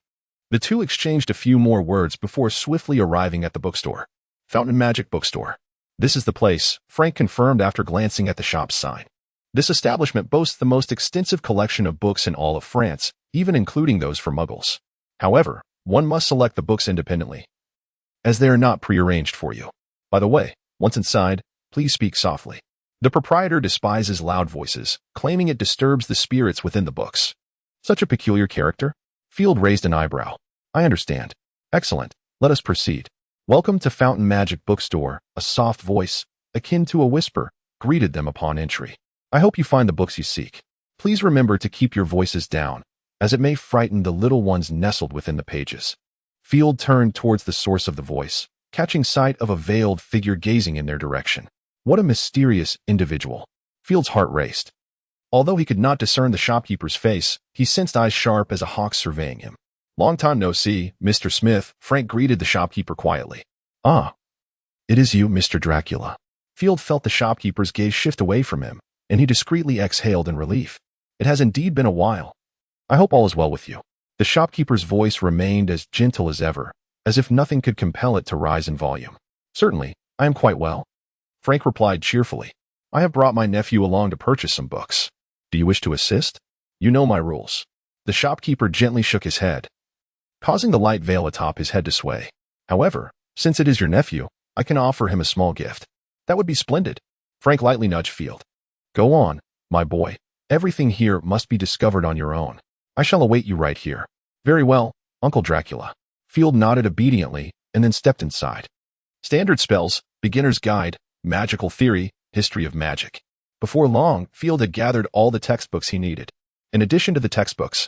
The two exchanged a few more words before swiftly arriving at the bookstore. Fountain Magic Bookstore. This is the place, Frank confirmed after glancing at the shop's sign. This establishment boasts the most extensive collection of books in all of France, even including those for muggles. However, one must select the books independently, as they are not prearranged for you. By the way, once inside, please speak softly. The proprietor despises loud voices, claiming it disturbs the spirits within the books. Such a peculiar character? Field raised an eyebrow. I understand. Excellent. Let us proceed. Welcome to Fountain Magic Bookstore. A soft voice, akin to a whisper, greeted them upon entry. I hope you find the books you seek. Please remember to keep your voices down, as it may frighten the little ones nestled within the pages. Field turned towards the source of the voice, catching sight of a veiled figure gazing in their direction. What a mysterious individual. Field's heart raced. Although he could not discern the shopkeeper's face, he sensed eyes sharp as a hawk surveying him. Long time no see, Mr. Smith, Frank greeted the shopkeeper quietly. Ah, it is you, Mr. Dracula. Field felt the shopkeeper's gaze shift away from him, and he discreetly exhaled in relief. It has indeed been a while. I hope all is well with you. The shopkeeper's voice remained as gentle as ever, as if nothing could compel it to rise in volume. Certainly, I am quite well. Frank replied cheerfully. I have brought my nephew along to purchase some books. Do you wish to assist? You know my rules. The shopkeeper gently shook his head, causing the light veil atop his head to sway. However, since it is your nephew, I can offer him a small gift. That would be splendid. Frank lightly nudged Field. Go on, my boy. Everything here must be discovered on your own. I shall await you right here. Very well, Uncle Dracula. Field nodded obediently and then stepped inside. Standard spells, beginner's guide, magical theory, history of magic. Before long, Field had gathered all the textbooks he needed. In addition to the textbooks,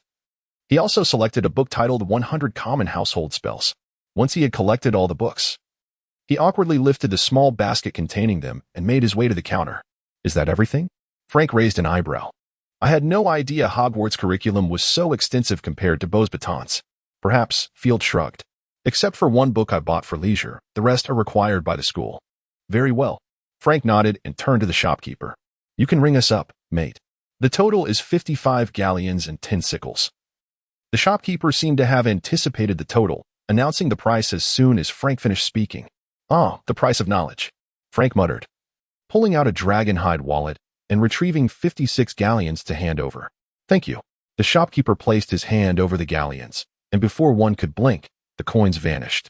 he also selected a book titled 100 Common Household Spells. Once he had collected all the books, he awkwardly lifted the small basket containing them and made his way to the counter. Is that everything? Frank raised an eyebrow. I had no idea Hogwarts' curriculum was so extensive compared to Beauxbatons. Perhaps, Field shrugged. Except for one book I bought for leisure, the rest are required by the school. Very well. Frank nodded and turned to the shopkeeper. You can ring us up, mate. The total is 55 galleons and 10 sickles. The shopkeeper seemed to have anticipated the total, announcing the price as soon as Frank finished speaking. Ah, the price of knowledge, Frank muttered, pulling out a dragonhide wallet and retrieving 56 galleons to hand over. Thank you. The shopkeeper placed his hand over the galleons, and before one could blink, the coins vanished,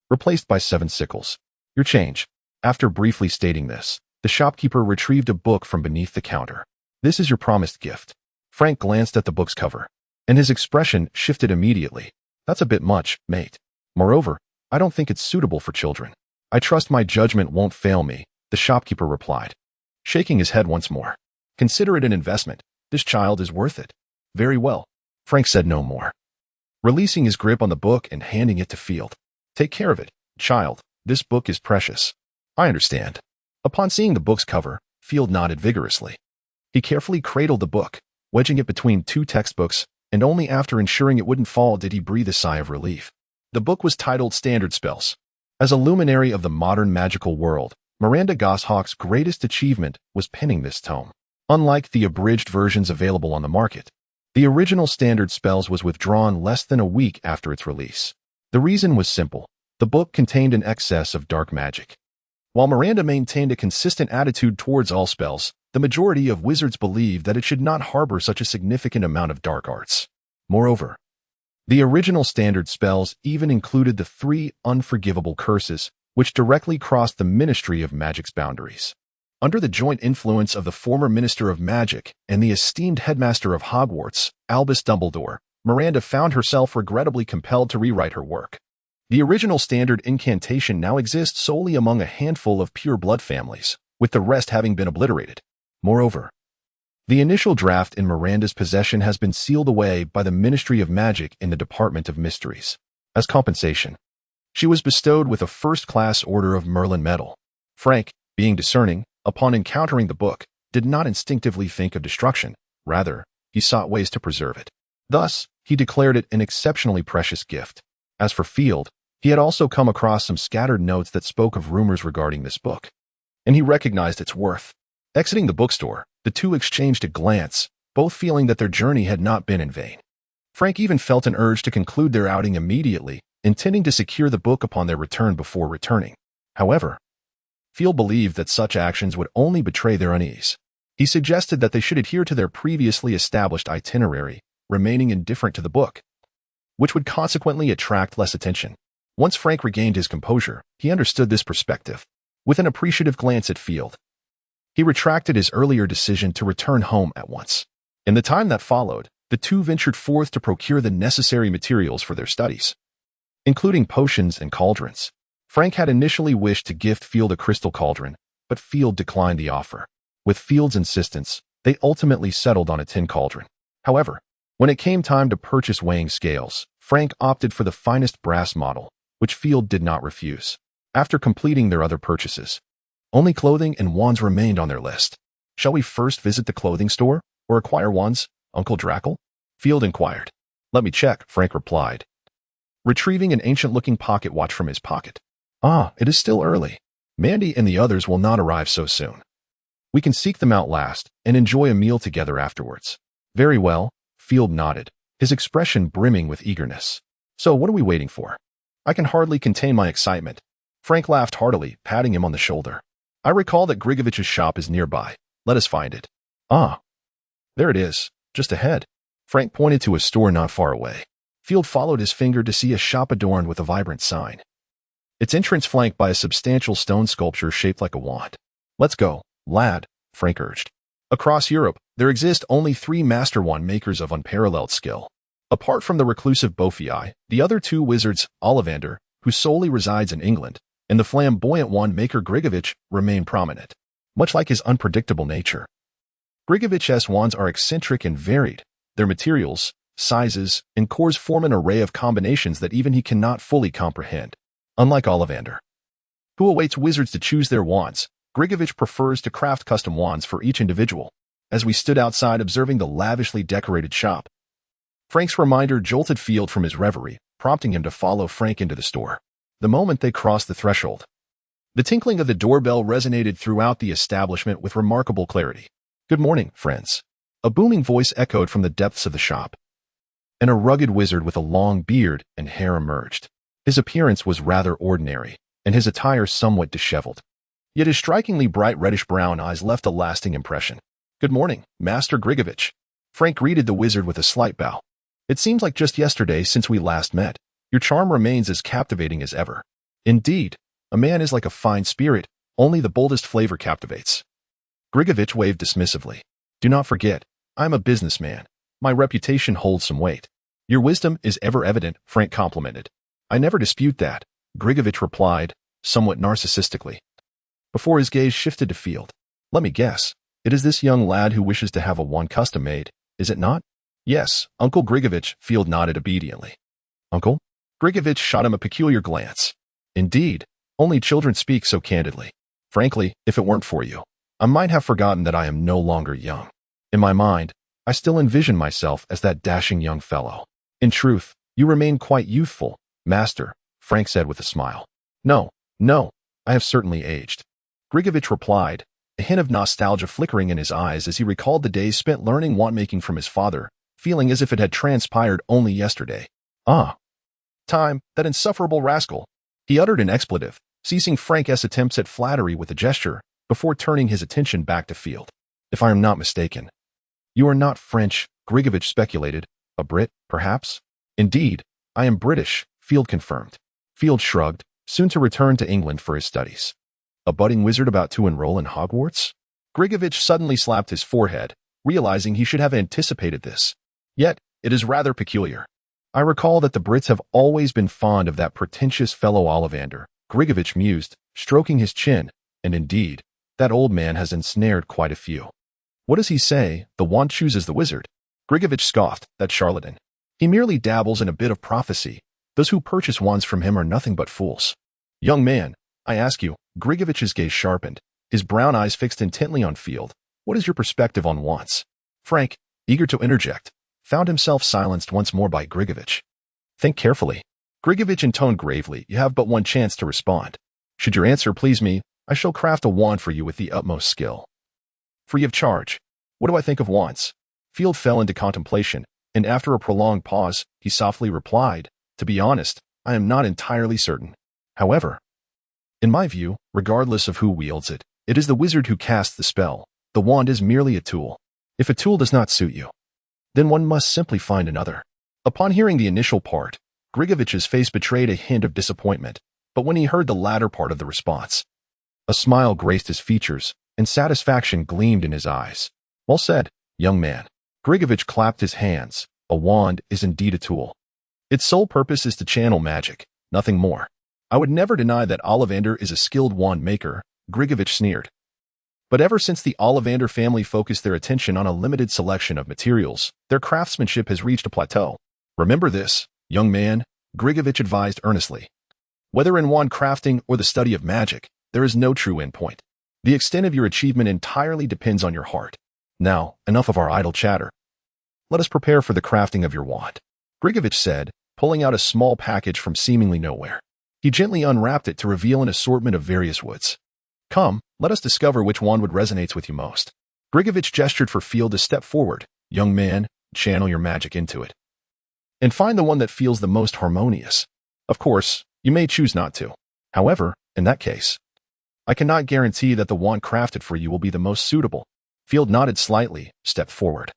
replaced by 7 sickles. Your change. After briefly stating this, the shopkeeper retrieved a book from beneath the counter. This is your promised gift. Frank glanced at the book's cover, and his expression shifted immediately. That's a bit much, mate. Moreover, I don't think it's suitable for children. I trust my judgment won't fail me, the shopkeeper replied, shaking his head once more. Consider it an investment. This child is worth it. Very well. Frank said no more. releasing his grip on the book and handing it to Field. "Take care of it, child. This book is precious." "I understand." Upon seeing the book's cover, Field nodded vigorously. He carefully cradled the book, wedging it between two textbooks, and only after ensuring it wouldn't fall did he breathe a sigh of relief. The book was titled Standard Spells. As a luminary of the modern magical world, Miranda Gosshawk's greatest achievement was penning this tome. Unlike the abridged versions available on the market, the original Standard Spells was withdrawn less than a week after its release. The reason was simple. The book contained an excess of dark magic. While Miranda maintained a consistent attitude towards all spells, the majority of wizards believed that it should not harbor such a significant amount of dark arts. Moreover, the original Standard Spells even included the 3 unforgivable curses, which directly crossed the Ministry of Magic's boundaries. Under the joint influence of the former Minister of Magic and the esteemed headmaster of Hogwarts, Albus Dumbledore, Miranda found herself regrettably compelled to rewrite her work. The original standard incantation now exists solely among a handful of pure blood families, with the rest having been obliterated. Moreover, the initial draft in Miranda's possession has been sealed away by the Ministry of Magic in the Department of Mysteries. As compensation, she was bestowed with a first-class Order of Merlin medal. Frank, being discerning, upon encountering the book, did not instinctively think of destruction. Rather, he sought ways to preserve it. Thus, he declared it an exceptionally precious gift. As for Field, he had also come across some scattered notes that spoke of rumors regarding this book, and he recognized its worth. Exiting the bookstore, the two exchanged a glance, both feeling that their journey had not been in vain. Frank even felt an urge to conclude their outing immediately, intending to secure the book upon their return before returning. However, Field believed that such actions would only betray their unease. He suggested that they should adhere to their previously established itinerary, remaining indifferent to the book, which would consequently attract less attention. Once Frank regained his composure, he understood this perspective. With an appreciative glance at Field, he retracted his earlier decision to return home at once. In the time that followed, the two ventured forth to procure the necessary materials for their studies, including potions and cauldrons. Frank had initially wished to gift Field a crystal cauldron, but Field declined the offer. With Field's insistence, they ultimately settled on a tin cauldron. However, when it came time to purchase weighing scales, Frank opted for the finest brass model, which Field did not refuse. After completing their other purchases, only clothing and wands remained on their list. "Shall we first visit the clothing store, or acquire wands, Uncle Drackle?" Field inquired. "Let me check," Frank replied, retrieving an ancient-looking pocket watch from his pocket. "Ah, it is still early. Mandy and the others will not arrive so soon. We can seek them out last and enjoy a meal together afterwards." "Very well," Field nodded, his expression brimming with eagerness. "So what are we waiting for?" "I can hardly contain my excitement." Frank laughed heartily, patting him on the shoulder. "I recall that Grigovich's shop is nearby. Let us find it." "Ah, there it is, just ahead." Frank pointed to a store not far away. Field followed his finger to see a shop adorned with a vibrant sign, its entrance flanked by a substantial stone sculpture shaped like a wand. "Let's go, lad," Frank urged. Across Europe, there exist only 3 master wand makers of unparalleled skill. Apart from the reclusive Beaufy, the other 2 wizards, Ollivander, who solely resides in England, and the flamboyant wand maker Grigovich, remain prominent. Much like his unpredictable nature, Grigovich's wands are eccentric and varied. Their materials, sizes, and cores form an array of combinations that even he cannot fully comprehend. Unlike Ollivander, who awaits wizards to choose their wands, Grigovich prefers to craft custom wands for each individual. As we stood outside observing the lavishly decorated shop, Frank's reminder jolted Field from his reverie, prompting him to follow Frank into the store. The moment they crossed the threshold, the tinkling of the doorbell resonated throughout the establishment with remarkable clarity. "Good morning, friends," a booming voice echoed from the depths of the shop, and a rugged wizard with a long beard and hair emerged. His appearance was rather ordinary, and his attire somewhat disheveled. Yet his strikingly bright reddish-brown eyes left a lasting impression. "Good morning, Master Grigovich." Frank greeted the wizard with a slight bow. "It seems like just yesterday since we last met. Your charm remains as captivating as ever." "Indeed, a man is like a fine spirit, only the boldest flavor captivates." Grigovich waved dismissively. "Do not forget, I am a businessman. My reputation holds some weight." "Your wisdom is ever evident," Frank complimented. "I never dispute that," Grigovich replied, somewhat narcissistically, before his gaze shifted to Field. "Let me guess, it is this young lad who wishes to have a wand custom made, is it not?" "Yes, Uncle Grigovich," Field nodded obediently. Uncle? Grigovich shot him a peculiar glance. Indeed, only children speak so candidly. Frankly, if it weren't for you, I might have forgotten that I am no longer young. In my mind, I still envision myself as that dashing young fellow. In truth, you remain quite youthful, Master, Frank said with a smile. No, I have certainly aged. Grigovich replied, a hint of nostalgia flickering in his eyes as he recalled the days spent learning wand-making from his father, feeling as if it had transpired only yesterday. Ah. Time, that insufferable rascal. He uttered an expletive, ceasing Frank's attempts at flattery with a gesture, before turning his attention back to Field. If I am not mistaken. You are not French, Grigovich speculated. A Brit, perhaps? Indeed, I am British, Field confirmed. Field shrugged, soon to return to England for his studies. A budding wizard about to enroll in Hogwarts? Grigovich suddenly slapped his forehead, realizing he should have anticipated this. Yet, it is rather peculiar. I recall that the Brits have always been fond of that pretentious fellow Ollivander, Grigovich mused, stroking his chin, and indeed, that old man has ensnared quite a few. What does he say? The wand chooses the wizard. Grigovich scoffed, that charlatan. He merely dabbles in a bit of prophecy. Those who purchase wands from him are nothing but fools. Young man, I ask you, Grigovich's gaze sharpened, his brown eyes fixed intently on Field. What is your perspective on wands? Frank, eager to interject, found himself silenced once more by Grigovich. Think carefully. Grigovich intoned gravely, you have but one chance to respond. Should your answer please me, I shall craft a wand for you with the utmost skill. Free of charge. What do I think of wands? Field fell into contemplation, and after a prolonged pause, he softly replied, to be honest, I am not entirely certain. However, in my view, regardless of who wields it, it is the wizard who casts the spell. The wand is merely a tool. If a tool does not suit you, then one must simply find another. Upon hearing the initial part, Grigovich's face betrayed a hint of disappointment, but when he heard the latter part of the response, a smile graced his features, and satisfaction gleamed in his eyes. Well said, young man. Grigovich clapped his hands. A wand is indeed a tool. Its sole purpose is to channel magic, nothing more. I would never deny that Ollivander is a skilled wand maker, Grigovich sneered. But ever since the Ollivander family focused their attention on a limited selection of materials, their craftsmanship has reached a plateau. Remember this, young man, Grigovich advised earnestly. Whether in wand crafting or the study of magic, there is no true endpoint. The extent of your achievement entirely depends on your heart. Now, enough of our idle chatter. Let us prepare for the crafting of your wand, Grigovich said, pulling out a small package from seemingly nowhere. He gently unwrapped it to reveal an assortment of various woods. Come, let us discover which wand would resonate with you most. Grigovich gestured for Field to step forward. Young man, channel your magic into it. And find the one that feels the most harmonious. Of course, you may choose not to. However, in that case, I cannot guarantee that the wand crafted for you will be the most suitable. Field nodded slightly, stepped forward,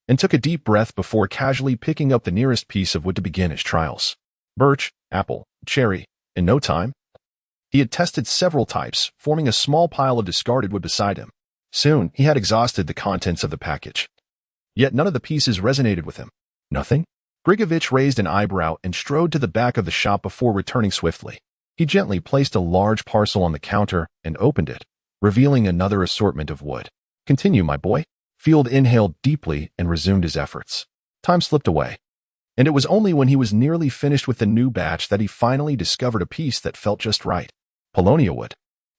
and took a deep breath before casually picking up the nearest piece of wood to begin his trials. Birch, apple, cherry. In no time, he had tested several types, forming a small pile of discarded wood beside him. Soon, he had exhausted the contents of the package. Yet none of the pieces resonated with him. Nothing? Grigovich raised an eyebrow and strode to the back of the shop before returning swiftly. He gently placed a large parcel on the counter and opened it, revealing another assortment of wood. Continue, my boy. Field inhaled deeply and resumed his efforts. Time slipped away, and it was only when he was nearly finished with the new batch that he finally discovered a piece that felt just right. Paulownia wood.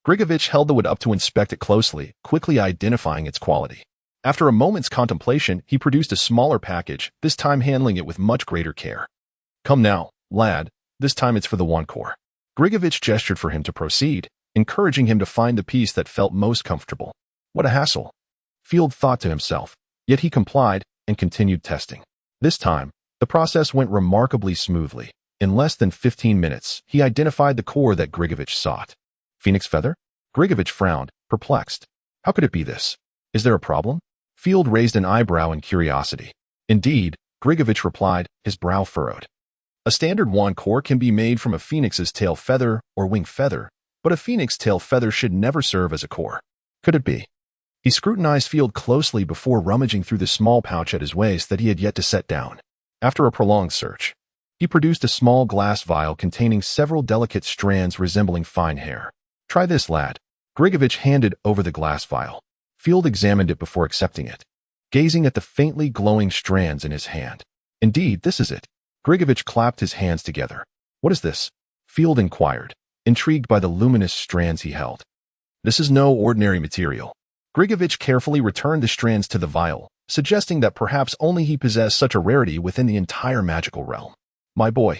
Grigovich held the wood up to inspect it closely, quickly identifying its quality. After a moment's contemplation, he produced a smaller package, this time handling it with much greater care. Come now, lad, this time it's for the wand core. Grigovich gestured for him to proceed, encouraging him to find the piece that felt most comfortable. What a hassle. Field thought to himself, yet he complied and continued testing. This time, the process went remarkably smoothly. In less than 15 minutes, he identified the core that Grigovich sought. Phoenix feather? Grigovich frowned, perplexed. How could it be this? Is there a problem? Field raised an eyebrow in curiosity. Indeed, Grigovich replied, his brow furrowed. A standard wand core can be made from a phoenix's tail feather or wing feather, but a phoenix tail feather should never serve as a core. Could it be? He scrutinized Field closely before rummaging through the small pouch at his waist that he had yet to set down. After a prolonged search, he produced a small glass vial containing several delicate strands resembling fine hair. Try this, lad. Grigovich handed over the glass vial. Field examined it before accepting it, gazing at the faintly glowing strands in his hand. Indeed, this is it. Grigovich clapped his hands together. What is this? Field inquired, intrigued by the luminous strands he held. This is no ordinary material. Grigovich carefully returned the strands to the vial, suggesting that perhaps only he possessed such a rarity within the entire magical realm. My boy,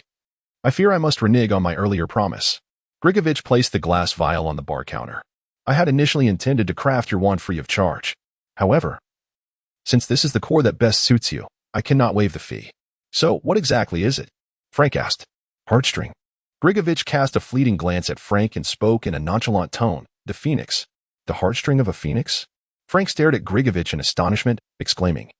I fear I must renege on my earlier promise. Grigovich placed the glass vial on the bar counter. I had initially intended to craft your wand free of charge. However, since this is the core that best suits you, I cannot waive the fee. So, what exactly is it? Frank asked. Heartstring. Grigovich cast a fleeting glance at Frank and spoke in a nonchalant tone. The phoenix. The heartstring of a phoenix? Frank stared at Grigovich in astonishment, exclaiming,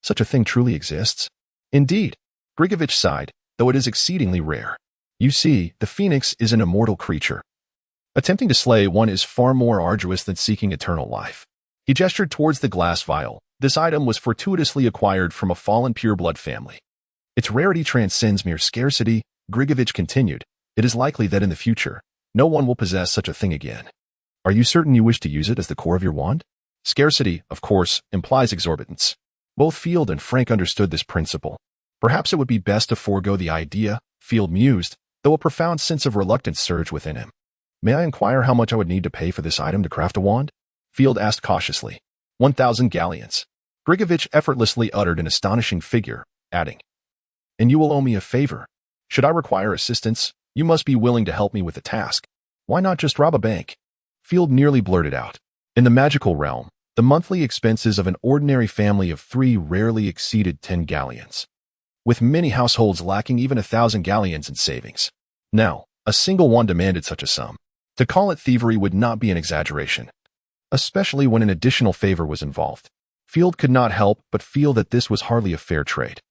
such a thing truly exists? Indeed. Grigovich sighed, though it is exceedingly rare. You see, the phoenix is an immortal creature. Attempting to slay one is far more arduous than seeking eternal life. He gestured towards the glass vial. This item was fortuitously acquired from a fallen pureblood family. Its rarity transcends mere scarcity, Grigovich continued. It is likely that in the future, no one will possess such a thing again. Are you certain you wish to use it as the core of your wand? Scarcity, of course, implies exorbitance. Both Field and Frank understood this principle. Perhaps it would be best to forego the idea, Field mused, though a profound sense of reluctance surged within him. May I inquire how much I would need to pay for this item to craft a wand? Field asked cautiously. 1,000 galleons. Grigovich effortlessly uttered an astonishing figure, adding, and you will owe me a favor. Should I require assistance, you must be willing to help me with the task. Why not just rob a bank? Field nearly blurted out. In the magical realm, the monthly expenses of an ordinary family of 3 rarely exceeded 10 galleons, with many households lacking even 1,000 galleons in savings. Now, a single one demanded such a sum. To call it thievery would not be an exaggeration, especially when an additional favor was involved. Field could not help but feel that this was hardly a fair trade.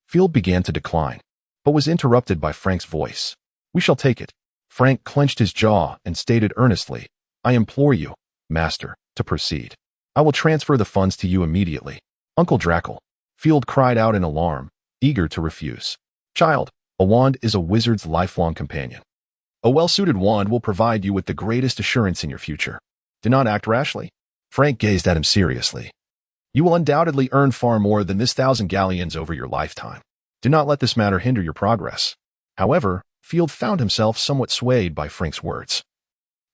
Field began to decline, but was interrupted by Frank's voice. We shall take it. Frank clenched his jaw and stated earnestly, I implore you, Master, to proceed. I will transfer the funds to you immediately. Uncle Drackle. Field cried out in alarm, eager to refuse. Child, a wand is a wizard's lifelong companion. A well-suited wand will provide you with the greatest assurance in your future. Do not act rashly. Frank gazed at him seriously. You will undoubtedly earn far more than this 1,000 galleons over your lifetime. Do not let this matter hinder your progress. However, Field found himself somewhat swayed by Frank's words.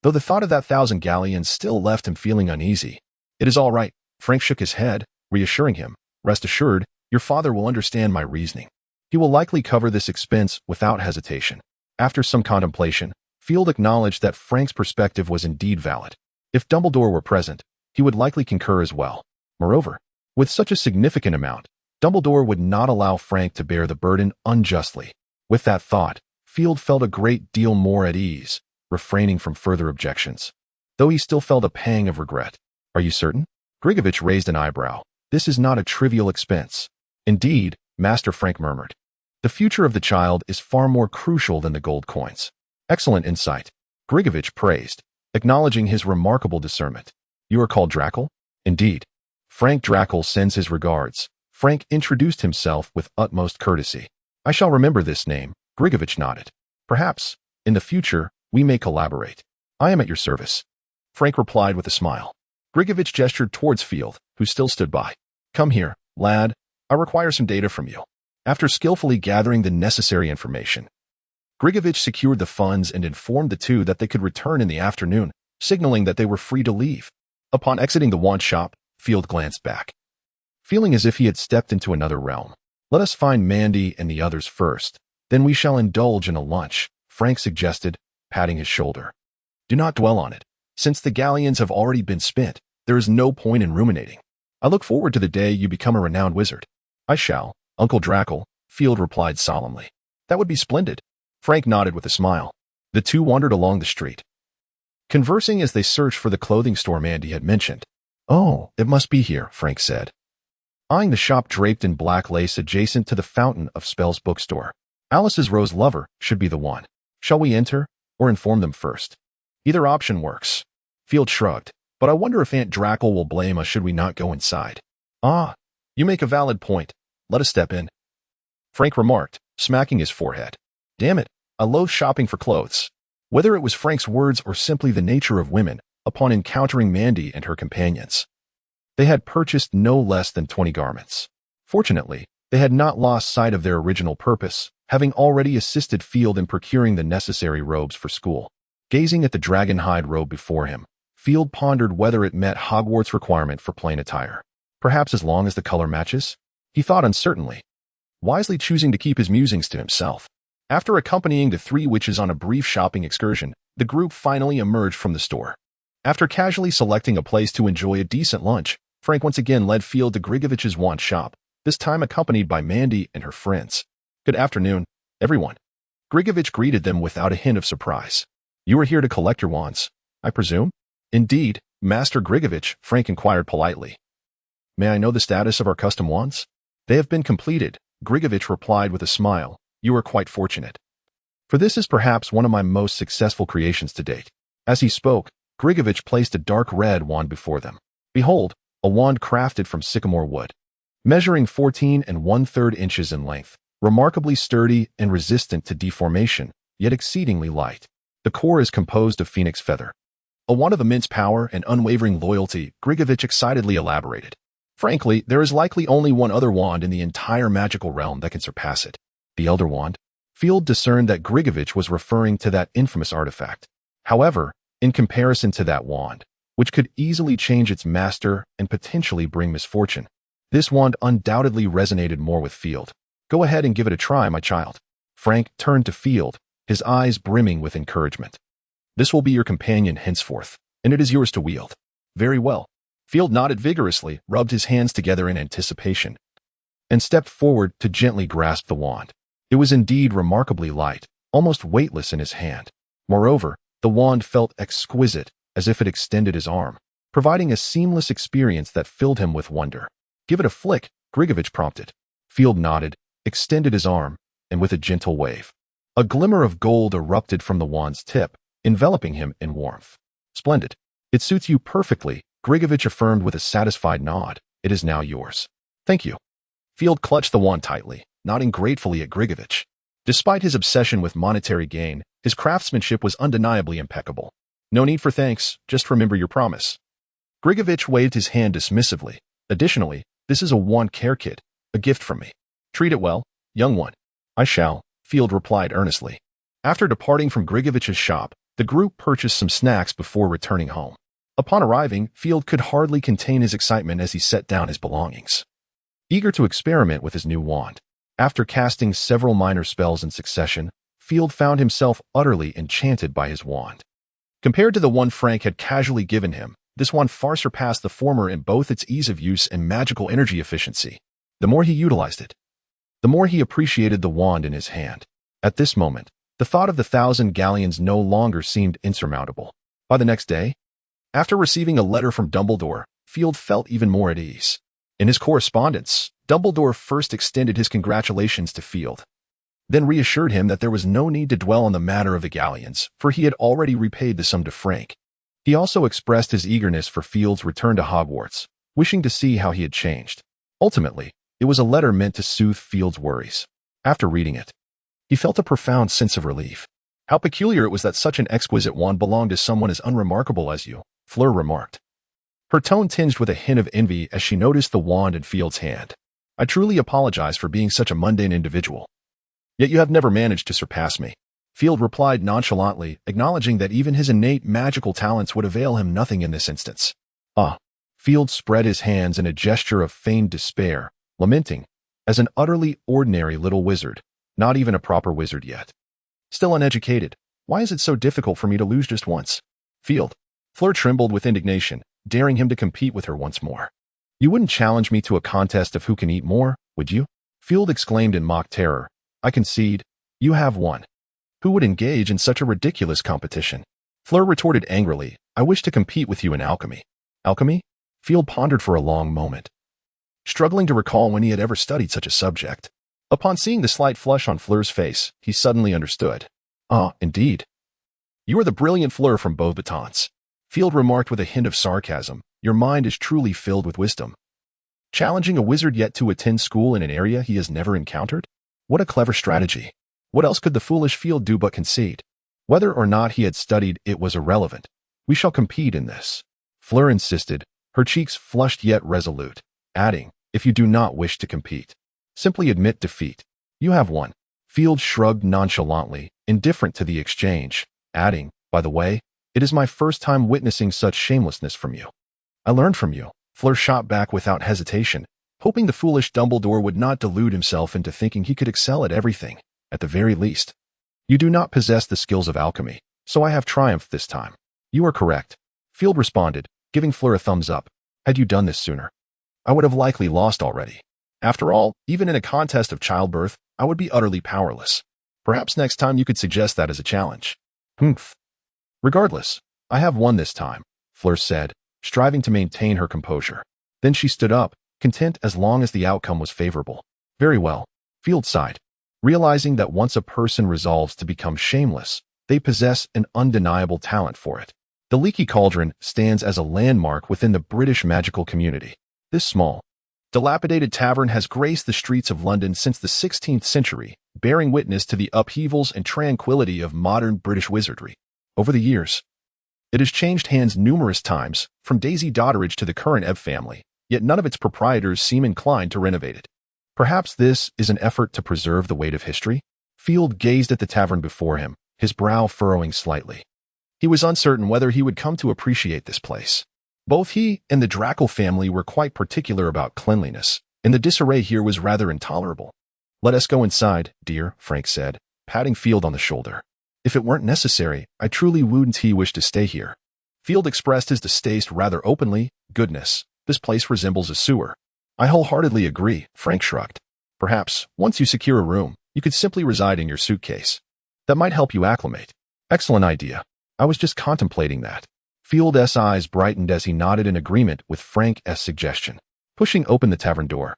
Though the thought of that 1,000 galleons still left him feeling uneasy. It is all right. Frank shook his head, reassuring him. Rest assured, your father will understand my reasoning. He will likely cover this expense without hesitation. After some contemplation, Field acknowledged that Frank's perspective was indeed valid. If Dumbledore were present, he would likely concur as well. Moreover, with such a significant amount, Dumbledore would not allow Frank to bear the burden unjustly. With that thought, Field felt a great deal more at ease, refraining from further objections, though he still felt a pang of regret. Are you certain? Grigovich raised an eyebrow. This is not a trivial expense. Indeed, Master Frank murmured. The future of the child is far more crucial than the gold coins. Excellent insight. Grigovich praised, acknowledging his remarkable discernment. You are called Drackle? Indeed. Frank Drackle sends his regards. Frank introduced himself with utmost courtesy. I shall remember this name. Grigovich nodded. Perhaps, in the future, we may collaborate. I am at your service. Frank replied with a smile. Grigovich gestured towards Field, who still stood by. Come here, lad. I require some data from you. After skillfully gathering the necessary information, Grigovich secured the funds and informed the two that they could return in the afternoon, signaling that they were free to leave. Upon exiting the wand shop, Field glanced back, feeling as if he had stepped into another realm. Let us find Mandy and the others first, then we shall indulge in a lunch, Frank suggested, patting his shoulder. Do not dwell on it. Since the galleons have already been spent, there is no point in ruminating. I look forward to the day you become a renowned wizard. I shall, Uncle Drackle, Field replied solemnly. That would be splendid. Frank nodded with a smile. The two wandered along the street, conversing as they searched for the clothing store Mandy had mentioned. Oh, it must be here, Frank said, eyeing the shop draped in black lace adjacent to the Fountain of Spells bookstore. Alice's Rose Lover should be the one. Shall we enter, or inform them first? Either option works. Field shrugged, but I wonder if Aunt Drackle will blame us should we not go inside. Ah, you make a valid point. Let us step in, Frank remarked, smacking his forehead. Damn it, I loathe shopping for clothes. Whether it was Frank's words or simply the nature of women, upon encountering Mandy and her companions, they had purchased no less than 20 garments. Fortunately, They had not lost sight of their original purpose, having already assisted Field in procuring the necessary robes for school. Gazing at the dragon-hide robe before him, Field pondered whether it met Hogwarts' requirement for plain attire. Perhaps as long as the color matches? He thought uncertainly, wisely choosing to keep his musings to himself. After accompanying the three witches on a brief shopping excursion, the group finally emerged from the store. After casually selecting a place to enjoy a decent lunch, Frank once again led Field to Grigovich's wand shop, this time accompanied by Mandy and her friends. "Good afternoon, everyone." Grigovich greeted them without a hint of surprise. "You are here to collect your wands, I presume?" "Indeed, Master Grigovich," Frank inquired politely. "May I know the status of our custom wands?" "They have been completed," Grigovich replied with a smile. "You are quite fortunate. For this is perhaps one of my most successful creations to date." As he spoke, Grigovich placed a dark red wand before them. Behold, a wand crafted from sycamore wood. Measuring 14 1/3 inches in length, remarkably sturdy and resistant to deformation, yet exceedingly light. The core is composed of phoenix feather. A wand of immense power and unwavering loyalty, Grigovich excitedly elaborated. "Frankly, there is likely only one other wand in the entire magical realm that can surpass it. The Elder Wand." Field discerned that Grigovich was referring to that infamous artifact. However, in comparison to that wand, which could easily change its master and potentially bring misfortune, this wand undoubtedly resonated more with Field. "Go ahead and give it a try, my child." Frank turned to Field, his eyes brimming with encouragement. "This will be your companion henceforth, and it is yours to wield." "Very well." Field nodded vigorously, rubbed his hands together in anticipation, and stepped forward to gently grasp the wand. It was indeed remarkably light, almost weightless in his hand. Moreover, the wand felt exquisite, as if it extended his arm, providing a seamless experience that filled him with wonder. "Give it a flick," Grigovich prompted. Field nodded, extended his arm, and with a gentle wave, a glimmer of gold erupted from the wand's tip, enveloping him in warmth. "Splendid. It suits you perfectly," Grigovich affirmed with a satisfied nod. "It is now yours." "Thank you." Field clutched the wand tightly, nodding gratefully at Grigovich. Despite his obsession with monetary gain, his craftsmanship was undeniably impeccable. "No need for thanks, just remember your promise." Grigovich waved his hand dismissively. "Additionally, this is a wand care kit, a gift from me. Treat it well, young one." "I shall," Field replied earnestly. After departing from Grigovich's shop, the group purchased some snacks before returning home. Upon arriving, Field could hardly contain his excitement as he set down his belongings, eager to experiment with his new wand. After casting several minor spells in succession, Field found himself utterly enchanted by his wand. Compared to the one Frank had casually given him, this wand far surpassed the former in both its ease of use and magical energy efficiency. The more he utilized it, the more he appreciated the wand in his hand. At this moment, the thought of the 1,000 galleons no longer seemed insurmountable. By the next day, after receiving a letter from Dumbledore, Field felt even more at ease. In his correspondence, Dumbledore first extended his congratulations to Field, then reassured him that there was no need to dwell on the matter of the galleons, for he had already repaid the sum to Frank. He also expressed his eagerness for Field's return to Hogwarts, wishing to see how he had changed. Ultimately, it was a letter meant to soothe Field's worries. After reading it, he felt a profound sense of relief. "How peculiar it was that such an exquisite wand belonged to someone as unremarkable as you," Fleur remarked, her tone tinged with a hint of envy as she noticed the wand in Field's hand. "I truly apologize for being such a mundane individual. Yet you have never managed to surpass me." Field replied nonchalantly, acknowledging that even his innate magical talents would avail him nothing in this instance. "Ah." Field spread his hands in a gesture of feigned despair, lamenting, as an utterly ordinary little wizard, not even a proper wizard yet. "Still uneducated, why is it so difficult for me to lose just once?" "Field." Fleur trembled with indignation, daring him to compete with her once more. "You wouldn't challenge me to a contest of who can eat more, would you?" Field exclaimed in mock terror. "I concede, you have won. Who would engage in such a ridiculous competition?" Fleur retorted angrily. "I wish to compete with you in alchemy." "Alchemy?" Field pondered for a long moment, struggling to recall when he had ever studied such a subject. Upon seeing the slight flush on Fleur's face, he suddenly understood. "Ah, indeed. You are the brilliant Fleur from Beauxbatons," Field remarked with a hint of sarcasm. "Your mind is truly filled with wisdom. Challenging a wizard yet to attend school in an area he has never encountered? What a clever strategy. What else could the foolish Field do but concede? Whether or not he had studied, it was irrelevant. We shall compete in this," Fleur insisted, her cheeks flushed yet resolute, adding, "if you do not wish to compete." Simply admit defeat. You have won. Field shrugged nonchalantly, indifferent to the exchange, adding, by the way, it is my first time witnessing such shamelessness from you. I learned from you. Fleur shot back without hesitation, hoping the foolish Dumbledore would not delude himself into thinking he could excel at everything, at the very least. You do not possess the skills of alchemy, so I have triumphed this time. You are correct. Field responded, giving Fleur a thumbs up. Had you done this sooner, I would have likely lost already. After all, even in a contest of childbirth, I would be utterly powerless. Perhaps next time you could suggest that as a challenge. Humph. Regardless, I have won this time, Fleur said, striving to maintain her composure. Then she stood up, content as long as the outcome was favorable. Very well, Field sighed, realizing that once a person resolves to become shameless, they possess an undeniable talent for it. The Leaky Cauldron stands as a landmark within the British magical community. This small, dilapidated tavern has graced the streets of London since the 16th century, bearing witness to the upheavals and tranquility of modern British wizardry. Over the years, it has changed hands numerous times, from Daisy Dodderidge to the current Ebb family, yet none of its proprietors seem inclined to renovate it. Perhaps this is an effort to preserve the weight of history? Field gazed at the tavern before him, his brow furrowing slightly. He was uncertain whether he would come to appreciate this place. Both he and the Draco family were quite particular about cleanliness, and the disarray here was rather intolerable. Let us go inside, dear, Frank said, patting Field on the shoulder. If it weren't necessary, I truly wouldn't wish to stay here. Field expressed his distaste rather openly. Goodness, this place resembles a sewer. I wholeheartedly agree, Frank shrugged. Perhaps, once you secure a room, you could simply reside in your suitcase. That might help you acclimate. Excellent idea. I was just contemplating that. Field's eyes brightened as he nodded in agreement with Frank's suggestion, pushing open the tavern door.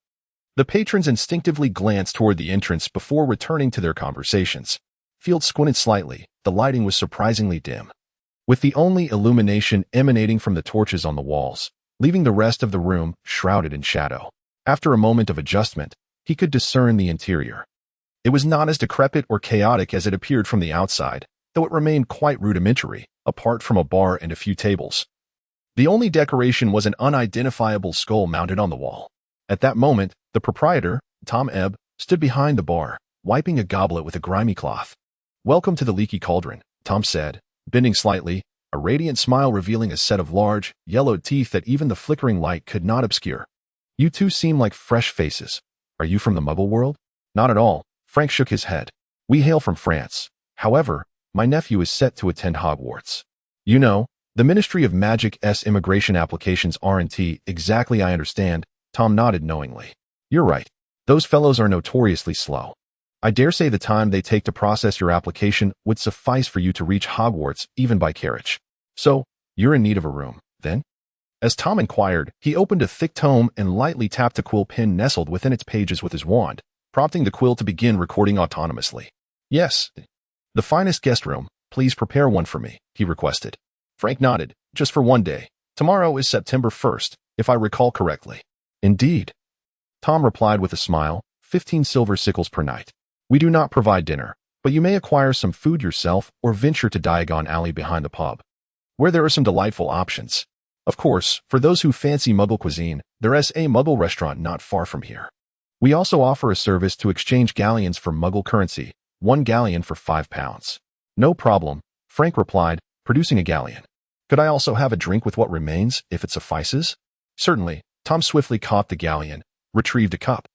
The patrons instinctively glanced toward the entrance before returning to their conversations. Field squinted slightly. The lighting was surprisingly dim, with the only illumination emanating from the torches on the walls, leaving the rest of the room shrouded in shadow. After a moment of adjustment, he could discern the interior. It was not as decrepit or chaotic as it appeared from the outside, though it remained quite rudimentary, apart from a bar and a few tables. The only decoration was an unidentifiable skull mounted on the wall. At that moment, the proprietor, Tom Ebb, stood behind the bar, wiping a goblet with a grimy cloth. Welcome to the Leaky Cauldron, Tom said, bending slightly, a radiant smile revealing a set of large, yellowed teeth that even the flickering light could not obscure. You two seem like fresh faces. Are you from the Muggle world? Not at all, Frank shook his head. We hail from France. However, my nephew is set to attend Hogwarts. You know, the Ministry of Magic's immigration applications R&T. Exactly, I understand, Tom nodded knowingly. You're right. Those fellows are notoriously slow. I dare say the time they take to process your application would suffice for you to reach Hogwarts even by carriage. So, you're in need of a room, then? As Tom inquired, he opened a thick tome and lightly tapped a quill pen nestled within its pages with his wand, prompting the quill to begin recording autonomously. Yes. The finest guest room. Please prepare one for me, he requested. Frank nodded. Just for one day. Tomorrow is September 1st, if I recall correctly. Indeed. Tom replied with a smile, 15 silver sickles per night. We do not provide dinner, but you may acquire some food yourself or venture to Diagon Alley behind the pub, where there are some delightful options. Of course, for those who fancy Muggle cuisine, there is a Muggle restaurant not far from here. We also offer a service to exchange galleons for Muggle currency, 1 galleon for £5. No problem, Frank replied, producing a galleon. Could I also have a drink with what remains, if it suffices? Certainly, Tom swiftly caught the galleon, retrieved a cup,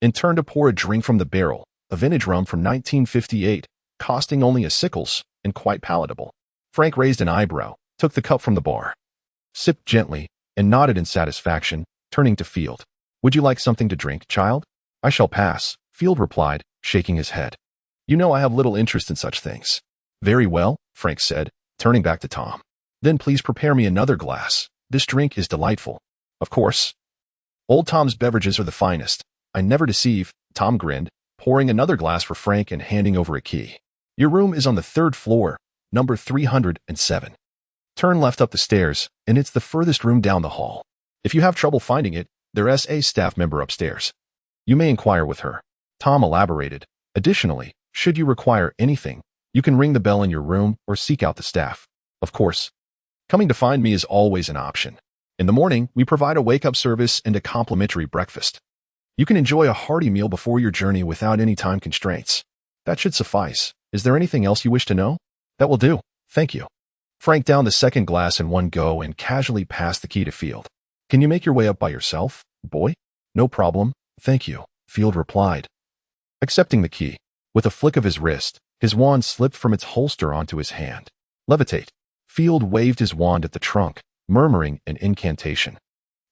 and turned to pour a drink from the barrel, a vintage rum from 1958, costing only a sickles, and quite palatable. Frank raised an eyebrow, took the cup from the bar, sipped gently, and nodded in satisfaction, turning to Field. Would you like something to drink, child? I shall pass, Field replied, shaking his head. You know I have little interest in such things. Very well, Frank said, turning back to Tom. Then please prepare me another glass. This drink is delightful. Of course. Old Tom's beverages are the finest. I never deceive, Tom grinned, pouring another glass for Frank and handing over a key. Your room is on the 3rd floor, number 307. Turn left up the stairs, and it's the furthest room down the hall. If you have trouble finding it, there's a staff member upstairs. You may inquire with her. Tom elaborated. Additionally, should you require anything, you can ring the bell in your room or seek out the staff. Of course, coming to find me is always an option. In the morning, we provide a wake-up service and a complimentary breakfast. You can enjoy a hearty meal before your journey without any time constraints. That should suffice. Is there anything else you wish to know? That will do. Thank you. Frank downed the second glass in one go and casually passed the key to Field. Can you make your way up by yourself, boy? No problem, thank you, Field replied. Accepting the key, with a flick of his wrist, his wand slipped from its holster onto his hand. Levitate. Field waved his wand at the trunk, murmuring an incantation.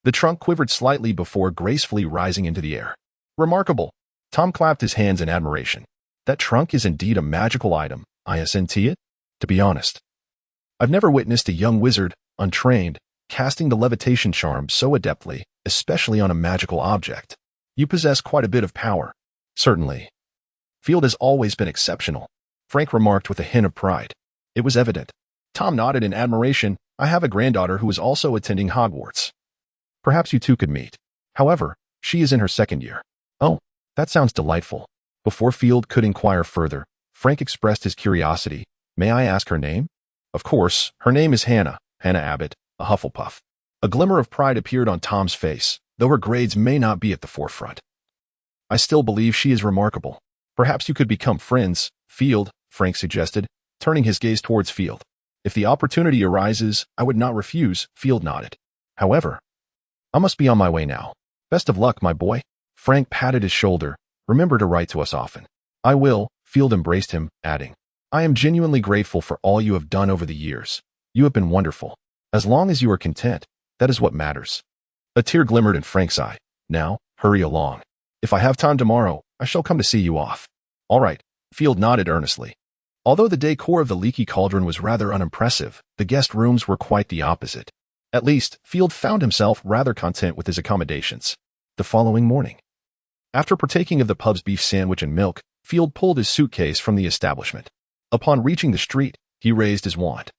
The trunk quivered slightly before gracefully rising into the air. Remarkable. Tom clapped his hands in admiration. That trunk is indeed a magical item, isn't it? To be honest, I've never witnessed a young wizard, untrained, casting the levitation charm so adeptly, especially on a magical object. You possess quite a bit of power. Certainly. Field has always been exceptional, Frank remarked with a hint of pride. It was evident. Tom nodded in admiration. I have a granddaughter who is also attending Hogwarts. Perhaps you two could meet. However, she is in her second year. Oh, that sounds delightful. Before Field could inquire further, Frank expressed his curiosity. May I ask her name? Of course, her name is Hannah Abbott, a Hufflepuff. A glimmer of pride appeared on Tom's face, though her grades may not be at the forefront. I still believe she is remarkable. Perhaps you could become friends, Field, Frank suggested, turning his gaze towards Field. If the opportunity arises, I would not refuse, Field nodded. However, I must be on my way now. Best of luck, my boy. Frank patted his shoulder. Remember to write to us often. I will, Field embraced him, adding, I am genuinely grateful for all you have done over the years. You have been wonderful. As long as you are content, that is what matters. A tear glimmered in Frank's eye. Now, hurry along. If I have time tomorrow, I shall come to see you off. All right, Field nodded earnestly. Although the decor of the Leaky Cauldron was rather unimpressive, the guest rooms were quite the opposite. At least, Field found himself rather content with his accommodations. The following morning, after partaking of the pub's beef sandwich and milk, Field pulled his suitcase from the establishment. Upon reaching the street, he raised his wand.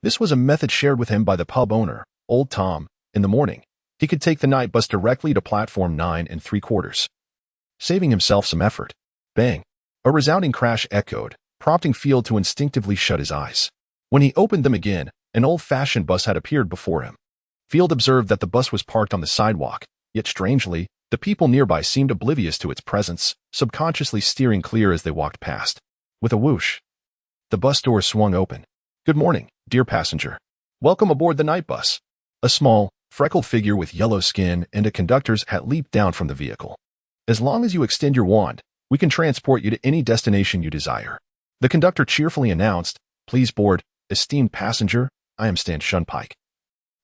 This was a method shared with him by the pub owner, Old Tom. In the morning, he could take the night bus directly to platform 9 3/4. Saving himself some effort. Bang! A resounding crash echoed, prompting Field to instinctively shut his eyes. When he opened them again, an old-fashioned bus had appeared before him. Field observed that the bus was parked on the sidewalk, yet strangely, the people nearby seemed oblivious to its presence, subconsciously steering clear as they walked past. With a whoosh, the bus door swung open. Good morning, dear passenger. Welcome aboard the night bus. A small, freckled figure with yellow skin and a conductor's hat leaped down from the vehicle. As long as you extend your wand, we can transport you to any destination you desire. The conductor cheerfully announced, Please board, esteemed passenger, I am Stan Shunpike,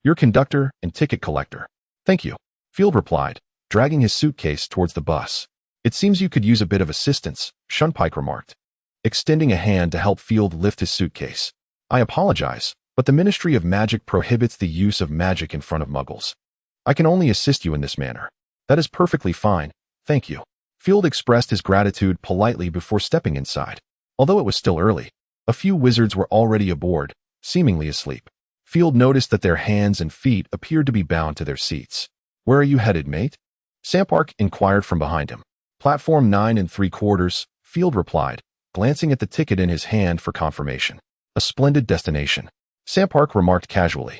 your conductor and ticket collector. Thank you, Field replied, dragging his suitcase towards the bus. It seems you could use a bit of assistance, Shunpike remarked, extending a hand to help Field lift his suitcase. I apologize, but the Ministry of Magic prohibits the use of magic in front of muggles. I can only assist you in this manner. That is perfectly fine, thank you. Field expressed his gratitude politely before stepping inside. Although it was still early, a few wizards were already aboard, seemingly asleep. Field noticed that their hands and feet appeared to be bound to their seats. Where are you headed, mate? Sampark inquired from behind him. Platform 9 3/4, Field replied, glancing at the ticket in his hand for confirmation. A splendid destination, Sampark remarked casually.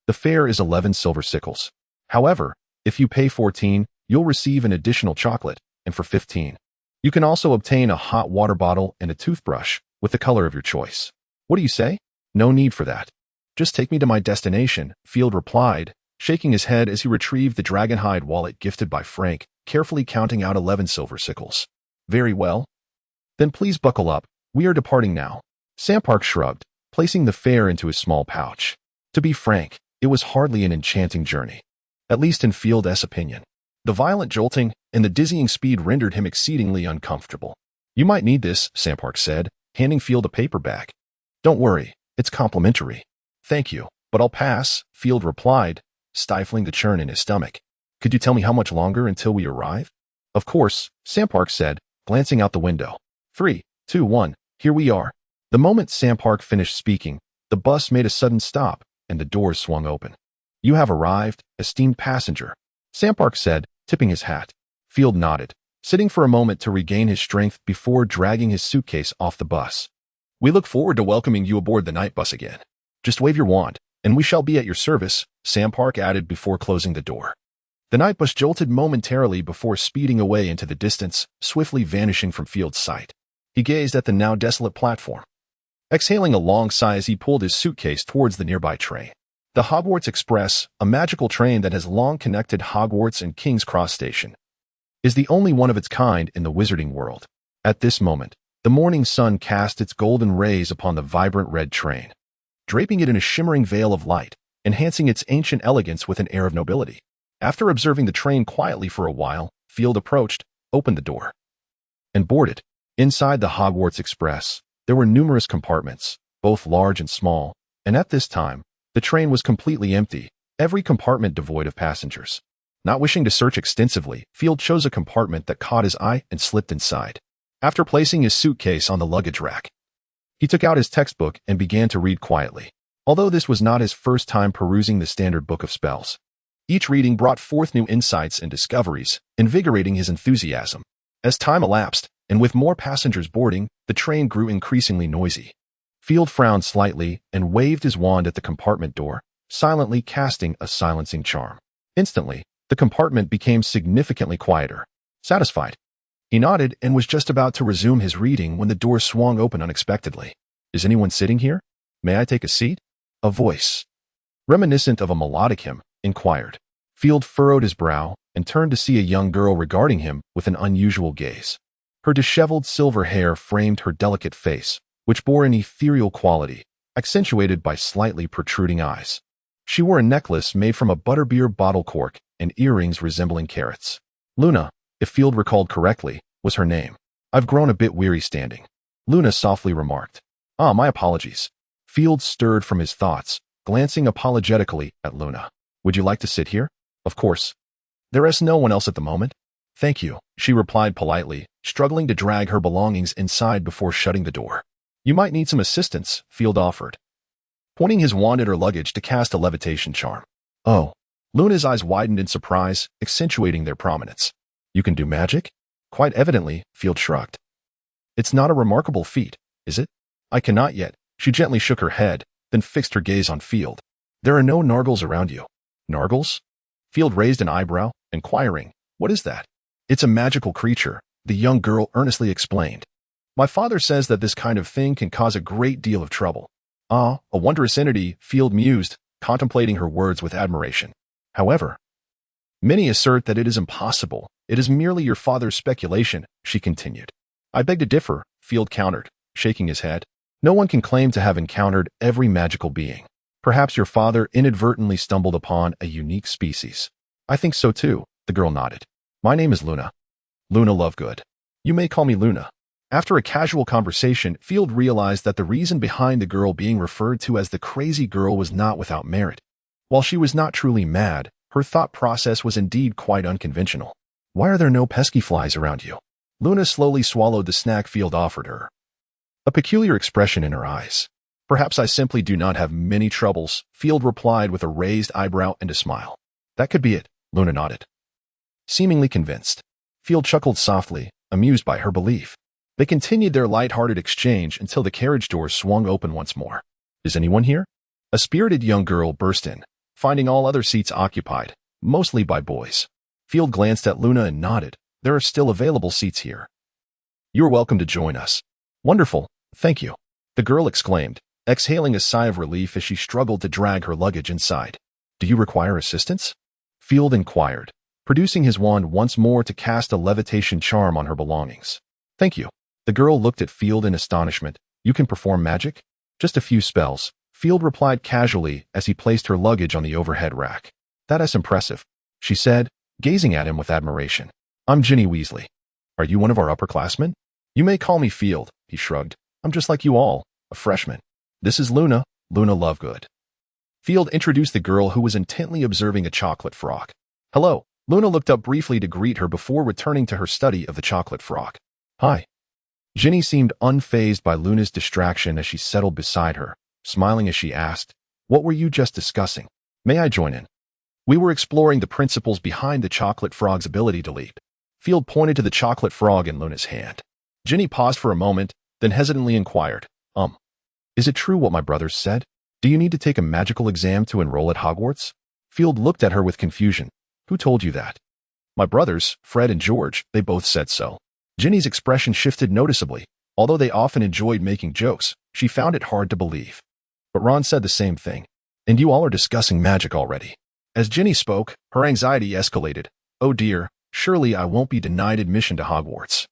The fare is 11 silver sickles. However, if you pay 14, you'll receive an additional chocolate, and for 15, you can also obtain a hot water bottle and a toothbrush with the color of your choice. What do you say? No need for that. Just take me to my destination, Field replied, shaking his head as he retrieved the dragonhide wallet gifted by Frank, carefully counting out 11 silver sickles. Very well. Then please buckle up, we are departing now. Sampark shrugged, placing the fare into his small pouch. To be frank, it was hardly an enchanting journey. At least in Field's opinion. The violent jolting and the dizzying speed rendered him exceedingly uncomfortable. You might need this, Sampark said, handing Field a paper bag. Don't worry, it's complimentary. Thank you, but I'll pass, Field replied, stifling the churn in his stomach. Could you tell me how much longer until we arrive? Of course, Sampark said, glancing out the window. 3, 2, 1, here we are. The moment Sampark finished speaking, the bus made a sudden stop, and the doors swung open. You have arrived, esteemed passenger, Sampark said, tipping his hat. Field nodded, sitting for a moment to regain his strength before dragging his suitcase off the bus. We look forward to welcoming you aboard the night bus again. Just wave your wand, and we shall be at your service, Sampark added before closing the door. The night bus jolted momentarily before speeding away into the distance, swiftly vanishing from Field's sight. He gazed at the now desolate platform, exhaling a long sigh as he pulled his suitcase towards the nearby train. The Hogwarts Express, a magical train that has long connected Hogwarts and King's Cross Station, is the only one of its kind in the wizarding world. At this moment, the morning sun cast its golden rays upon the vibrant red train, draping it in a shimmering veil of light, enhancing its ancient elegance with an air of nobility. After observing the train quietly for a while, Field approached, opened the door, and boarded. Inside the Hogwarts Express, there were numerous compartments, both large and small, and at this time, the train was completely empty, every compartment devoid of passengers. Not wishing to search extensively, Field chose a compartment that caught his eye and slipped inside. After placing his suitcase on the luggage rack, he took out his textbook and began to read quietly. Although this was not his first time perusing the standard book of spells, each reading brought forth new insights and discoveries, invigorating his enthusiasm. As time elapsed, and with more passengers boarding, the train grew increasingly noisy. Field frowned slightly and waved his wand at the compartment door, silently casting a silencing charm. Instantly, the compartment became significantly quieter. Satisfied, he nodded and was just about to resume his reading when the door swung open unexpectedly. "Is anyone sitting here? May I take a seat?" A voice, reminiscent of a melodic hymn, inquired. Field furrowed his brow and turned to see a young girl regarding him with an unusual gaze. Her disheveled silver hair framed her delicate face, which bore an ethereal quality, accentuated by slightly protruding eyes. She wore a necklace made from a butterbeer bottle cork and earrings resembling carrots. Luna, if Field recalled correctly, was her name. "I've grown a bit weary standing," Luna softly remarked. "Ah, my apologies." Field stirred from his thoughts, glancing apologetically at Luna. "Would you like to sit here?" "Of course. There is no one else at the moment." "Thank you," she replied politely, struggling to drag her belongings inside before shutting the door. "You might need some assistance," Field offered, pointing his wand at her luggage to cast a levitation charm. "Oh." Luna's eyes widened in surprise, accentuating their prominence. "You can do magic?" "Quite evidently," Field shrugged. "It's not a remarkable feat, is it?" "I cannot yet." She gently shook her head, then fixed her gaze on Field. "There are no nargles around you." "Nargles?" Field raised an eyebrow, inquiring, "What is that?" "It's a magical creature," the young girl earnestly explained. "My father says that this kind of thing can cause a great deal of trouble." "Ah, a wondrous entity," Field mused, contemplating her words with admiration. "However, many assert that it is impossible. It is merely your father's speculation," she continued. "I beg to differ," Field countered, shaking his head. "No one can claim to have encountered every magical being. Perhaps your father inadvertently stumbled upon a unique species." "I think so too," the girl nodded. "My name is Luna. Luna Lovegood. You may call me Luna." After a casual conversation, Field realized that the reason behind the girl being referred to as the crazy girl was not without merit. While she was not truly mad, her thought process was indeed quite unconventional. "Why are there no pesky flies around you?" Luna slowly swallowed the snack Field offered her, a peculiar expression in her eyes. "Perhaps I simply do not have many troubles," Field replied with a raised eyebrow and a smile. "That could be it," Luna nodded, seemingly convinced. Field chuckled softly, amused by her belief. They continued their light-hearted exchange until the carriage doors swung open once more. "Is anyone here?" A spirited young girl burst in, finding all other seats occupied, mostly by boys. Field glanced at Luna and nodded. "There are still available seats here. You are welcome to join us." "Wonderful, thank you," the girl exclaimed, exhaling a sigh of relief as she struggled to drag her luggage inside. "Do you require assistance?" Field inquired, producing his wand once more to cast a levitation charm on her belongings. "Thank you." The girl looked at Field in astonishment. "You can perform magic?" "Just a few spells," Field replied casually as he placed her luggage on the overhead rack. "That is impressive," she said, gazing at him with admiration. "I'm Ginny Weasley. Are you one of our upperclassmen?" "You may call me Field," he shrugged. "I'm just like you all, a freshman. This is Luna, Luna Lovegood." Field introduced the girl who was intently observing a chocolate frog. "Hello." Luna looked up briefly to greet her before returning to her study of the chocolate frog. "Hi." Ginny seemed unfazed by Luna's distraction as she settled beside her, smiling as she asked, "What were you just discussing? May I join in?" "We were exploring the principles behind the chocolate frog's ability to leap." Field pointed to the chocolate frog in Luna's hand. Ginny paused for a moment, then hesitantly inquired, Is it true what my brothers said? Do you need to take a magical exam to enroll at Hogwarts?" Field looked at her with confusion. Who told you that? My brothers, Fred and George, they both said so. Ginny's expression shifted noticeably. Although they often enjoyed making jokes, she found it hard to believe. But Ron said the same thing. And you all are discussing magic already. As Ginny spoke, her anxiety escalated. Oh dear, surely I won't be denied admission to Hogwarts.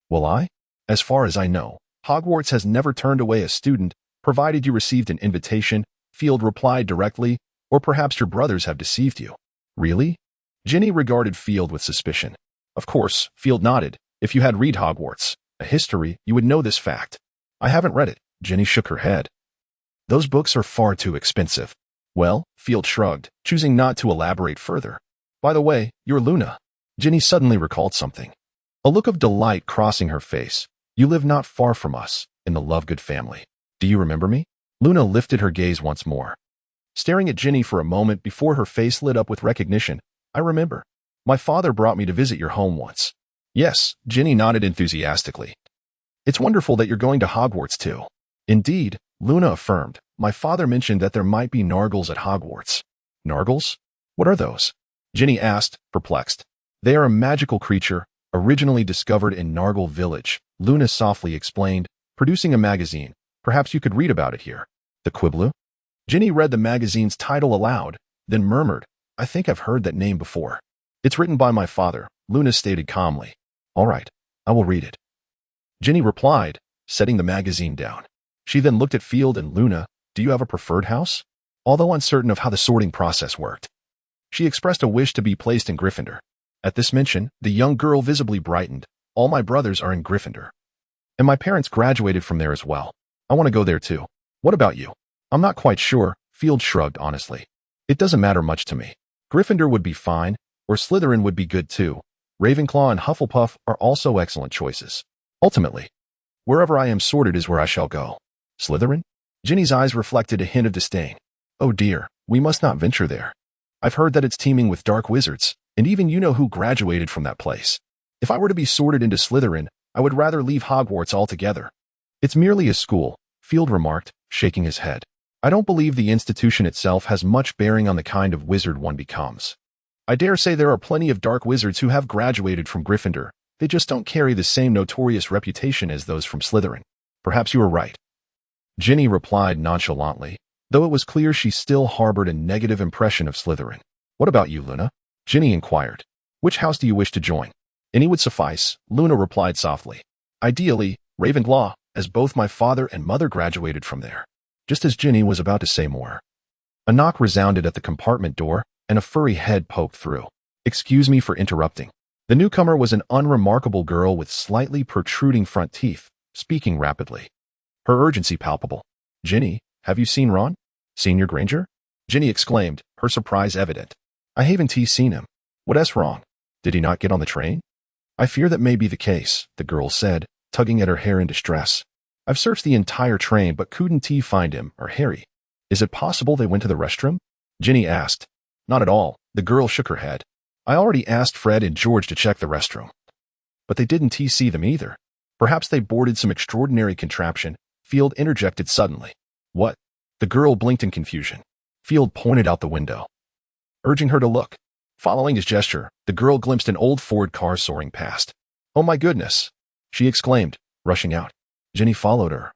Will I? As far as I know, Hogwarts has never turned away a student, provided you received an invitation, Field replied directly, or perhaps your brothers have deceived you. Really? Ginny regarded Field with suspicion. Of course, Field nodded. If you had read Hogwarts, a history, you would know this fact. I haven't read it. Ginny shook her head. Those books are far too expensive. Well, Field shrugged, choosing not to elaborate further. By the way, you're Luna. Ginny suddenly recalled something. A look of delight crossing her face. You live not far from us, in the Lovegood family. Do you remember me? Luna lifted her gaze once more. Staring at Ginny for a moment before her face lit up with recognition. I remember. My father brought me to visit your home once. Yes, Ginny nodded enthusiastically. It's wonderful that you're going to Hogwarts too. Indeed, Luna affirmed. My father mentioned that there might be Nargles at Hogwarts. Nargles? What are those? Ginny asked, perplexed. They are a magical creature, originally discovered in Nargle Village, Luna softly explained, producing a magazine. Perhaps you could read about it here. The Quibbler? Ginny read the magazine's title aloud, then murmured, I think I've heard that name before. It's written by my father, Luna stated calmly. All right, I will read it. Ginny replied, setting the magazine down. She then looked at Field and Luna. Do you have a preferred house? Although uncertain of how the sorting process worked, she expressed a wish to be placed in Gryffindor. At this mention, the young girl visibly brightened. All my brothers are in Gryffindor. And my parents graduated from there as well. I want to go there too. What about you? I'm not quite sure, Field shrugged honestly. It doesn't matter much to me. Gryffindor would be fine, or Slytherin would be good too. Ravenclaw and Hufflepuff are also excellent choices. Ultimately, wherever I am sorted is where I shall go. Slytherin? Ginny's eyes reflected a hint of disdain. Oh dear, we must not venture there. I've heard that it's teeming with dark wizards, and even you know who graduated from that place. If I were to be sorted into Slytherin, I would rather leave Hogwarts altogether. It's merely a school, Field remarked, shaking his head. I don't believe the institution itself has much bearing on the kind of wizard one becomes. I dare say there are plenty of dark wizards who have graduated from Gryffindor. They just don't carry the same notorious reputation as those from Slytherin. Perhaps you are right. Ginny replied nonchalantly, though it was clear she still harbored a negative impression of Slytherin. What about you, Luna? Ginny inquired. Which house do you wish to join? Any would suffice, Luna replied softly. Ideally, Ravenclaw, as both my father and mother graduated from there. Just as Ginny was about to say more, a knock resounded at the compartment door, and a furry head poked through. Excuse me for interrupting. The newcomer was an unremarkable girl with slightly protruding front teeth, speaking rapidly. Her urgency palpable. Ginny, have you seen Ron? Senior Granger? Ginny exclaimed, her surprise evident. I haven't seen him. What's wrong? Did he not get on the train? I fear that may be the case, the girl said, tugging at her hair in distress. I've searched the entire train but couldn't find him or Harry. Is it possible they went to the restroom? Ginny asked. Not at all, the girl shook her head. I already asked Fred and George to check the restroom. But they didn't see them either. Perhaps they boarded some extraordinary contraption, Field interjected suddenly. What? The girl blinked in confusion. Field pointed out the window, urging her to look. Following his gesture, the girl glimpsed an old Ford car soaring past. Oh my goodness, she exclaimed, rushing out. Ginny followed her,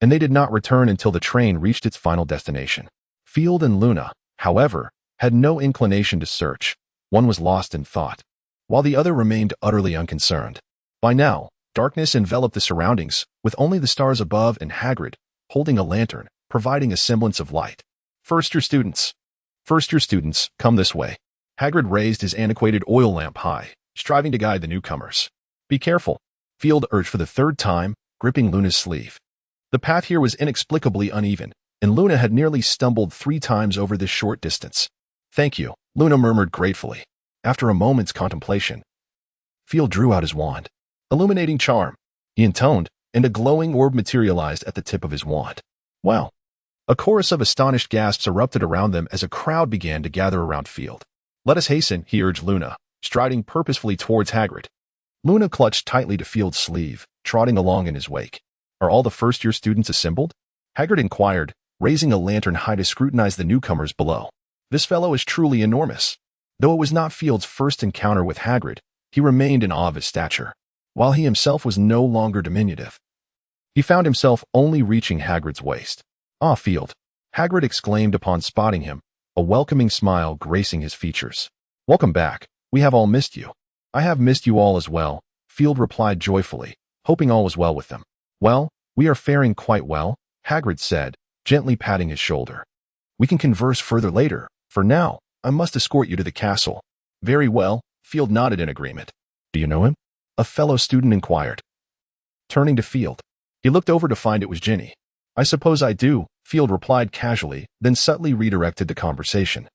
and they did not return until the train reached its final destination. Field and Luna, however, had no inclination to search. One was lost in thought, while the other remained utterly unconcerned. By now, darkness enveloped the surroundings, with only the stars above and Hagrid, holding a lantern, providing a semblance of light. First year students, come this way. Hagrid raised his antiquated oil lamp high, striving to guide the newcomers. Be careful, Field urged for the third time, gripping Luna's sleeve. The path here was inexplicably uneven, and Luna had nearly stumbled 3 times over this short distance. Thank you, Luna murmured gratefully. After a moment's contemplation, Field drew out his wand. Illuminating charm, he intoned, and a glowing orb materialized at the tip of his wand. Wow. A chorus of astonished gasps erupted around them as a crowd began to gather around Field. Let us hasten, he urged Luna, striding purposefully towards Hagrid. Luna clutched tightly to Field's sleeve, trotting along in his wake. Are all the first-year students assembled? Hagrid inquired, raising a lantern high to scrutinize the newcomers below. This fellow is truly enormous. Though it was not Field's first encounter with Hagrid, he remained in awe of his stature, while he himself was no longer diminutive. He found himself only reaching Hagrid's waist. "Ah, Field," Hagrid exclaimed upon spotting him, a welcoming smile gracing his features. "Welcome back. We have all missed you." "I have missed you all as well," Field replied joyfully, hoping all was well with them. "Well, we are faring quite well," Hagrid said, gently patting his shoulder. "We can converse further later. For now, I must escort you to the castle." "Very well," Field nodded in agreement. "Do you know him?" a fellow student inquired. Turning to Field, he looked over to find it was Ginny. "I suppose I do," Field replied casually, then subtly redirected the conversation.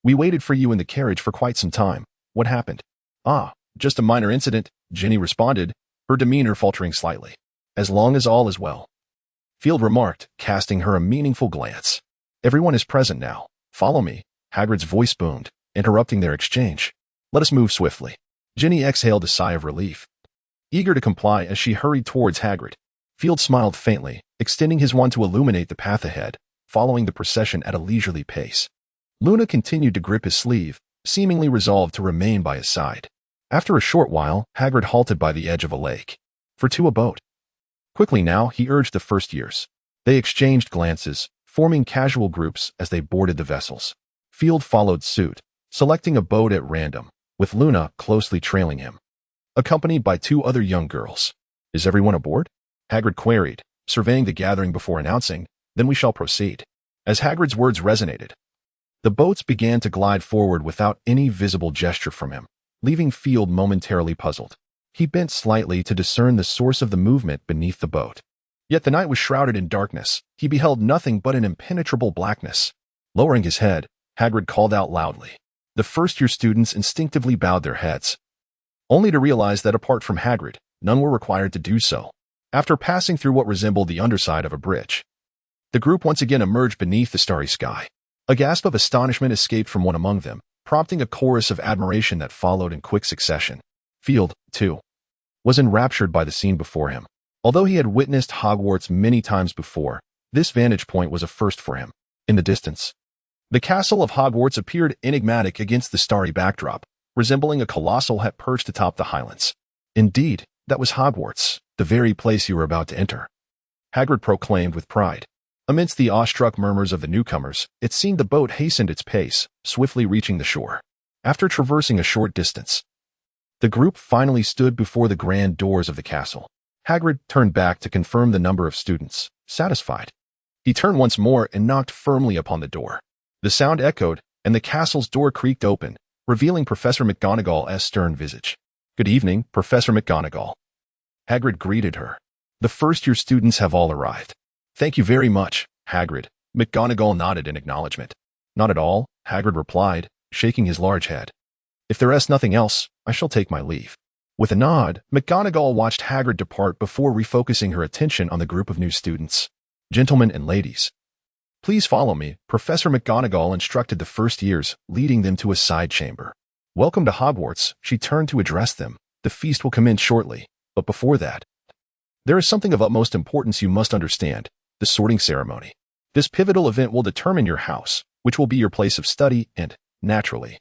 "We waited for you in the carriage for quite some time. What happened?" "Ah, just a minor incident," Ginny responded, her demeanor faltering slightly. "As long as all is well," Field remarked, casting her a meaningful glance. "Everyone is present now. Follow me," Hagrid's voice boomed, interrupting their exchange. "Let us move swiftly." Ginny exhaled a sigh of relief, eager to comply as she hurried towards Hagrid. Field smiled faintly, extending his wand to illuminate the path ahead, following the procession at a leisurely pace. Luna continued to grip his sleeve, seemingly resolved to remain by his side. After a short while, Hagrid halted by the edge of a lake. "For two a boat." Quickly now, he urged the first years. They exchanged glances, forming casual groups as they boarded the vessels. Field followed suit, selecting a boat at random, with Luna closely trailing him, accompanied by two other young girls. "Is everyone aboard?" Hagrid queried, surveying the gathering before announcing, "Then we shall proceed." As Hagrid's words resonated, the boats began to glide forward without any visible gesture from him, leaving Field momentarily puzzled. He bent slightly to discern the source of the movement beneath the boat. Yet the night was shrouded in darkness. He beheld nothing but an impenetrable blackness. Lowering his head, Hagrid called out loudly. The first-year students instinctively bowed their heads, only to realize that apart from Hagrid, none were required to do so. After passing through what resembled the underside of a bridge, the group once again emerged beneath the starry sky. A gasp of astonishment escaped from one among them, prompting a chorus of admiration that followed in quick succession. Field, too, was enraptured by the scene before him. Although he had witnessed Hogwarts many times before, this vantage point was a first for him. In the distance, the castle of Hogwarts appeared enigmatic against the starry backdrop, resembling a colossal hat perched atop the Highlands. Indeed, that was Hogwarts, the very place you were about to enter, Hagrid proclaimed with pride. Amidst the awestruck murmurs of the newcomers, it seemed the boat hastened its pace, swiftly reaching the shore. After traversing a short distance, the group finally stood before the grand doors of the castle. Hagrid turned back to confirm the number of students, satisfied. He turned once more and knocked firmly upon the door. The sound echoed, and the castle's door creaked open, revealing Professor McGonagall's stern visage. "Good evening, Professor McGonagall." Hagrid greeted her. "The first-year students have all arrived." "Thank you very much, Hagrid." McGonagall nodded in acknowledgement. "Not at all," Hagrid replied, shaking his large head. "If there is nothing else, I shall take my leave." With a nod, McGonagall watched Hagrid depart before refocusing her attention on the group of new students. "Gentlemen and ladies, please follow me," Professor McGonagall instructed the first years, leading them to a side chamber. "Welcome to Hogwarts," she turned to address them. "The feast will commence shortly, but before that, there is something of utmost importance you must understand, the sorting ceremony. This pivotal event will determine your house, which will be your place of study and, naturally,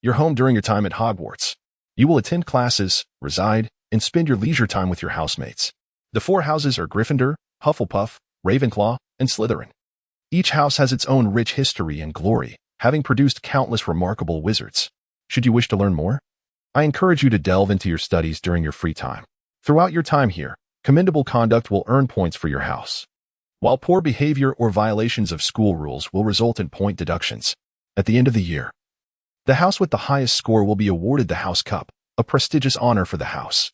your home during your time at Hogwarts. You will attend classes, reside, and spend your leisure time with your housemates. The four houses are Gryffindor, Hufflepuff, Ravenclaw, and Slytherin. Each house has its own rich history and glory, having produced countless remarkable wizards. Should you wish to learn more, I encourage you to delve into your studies during your free time. Throughout your time here, commendable conduct will earn points for your house, while poor behavior or violations of school rules will result in point deductions. At the end of the year, the house with the highest score will be awarded the House Cup, a prestigious honor for the house.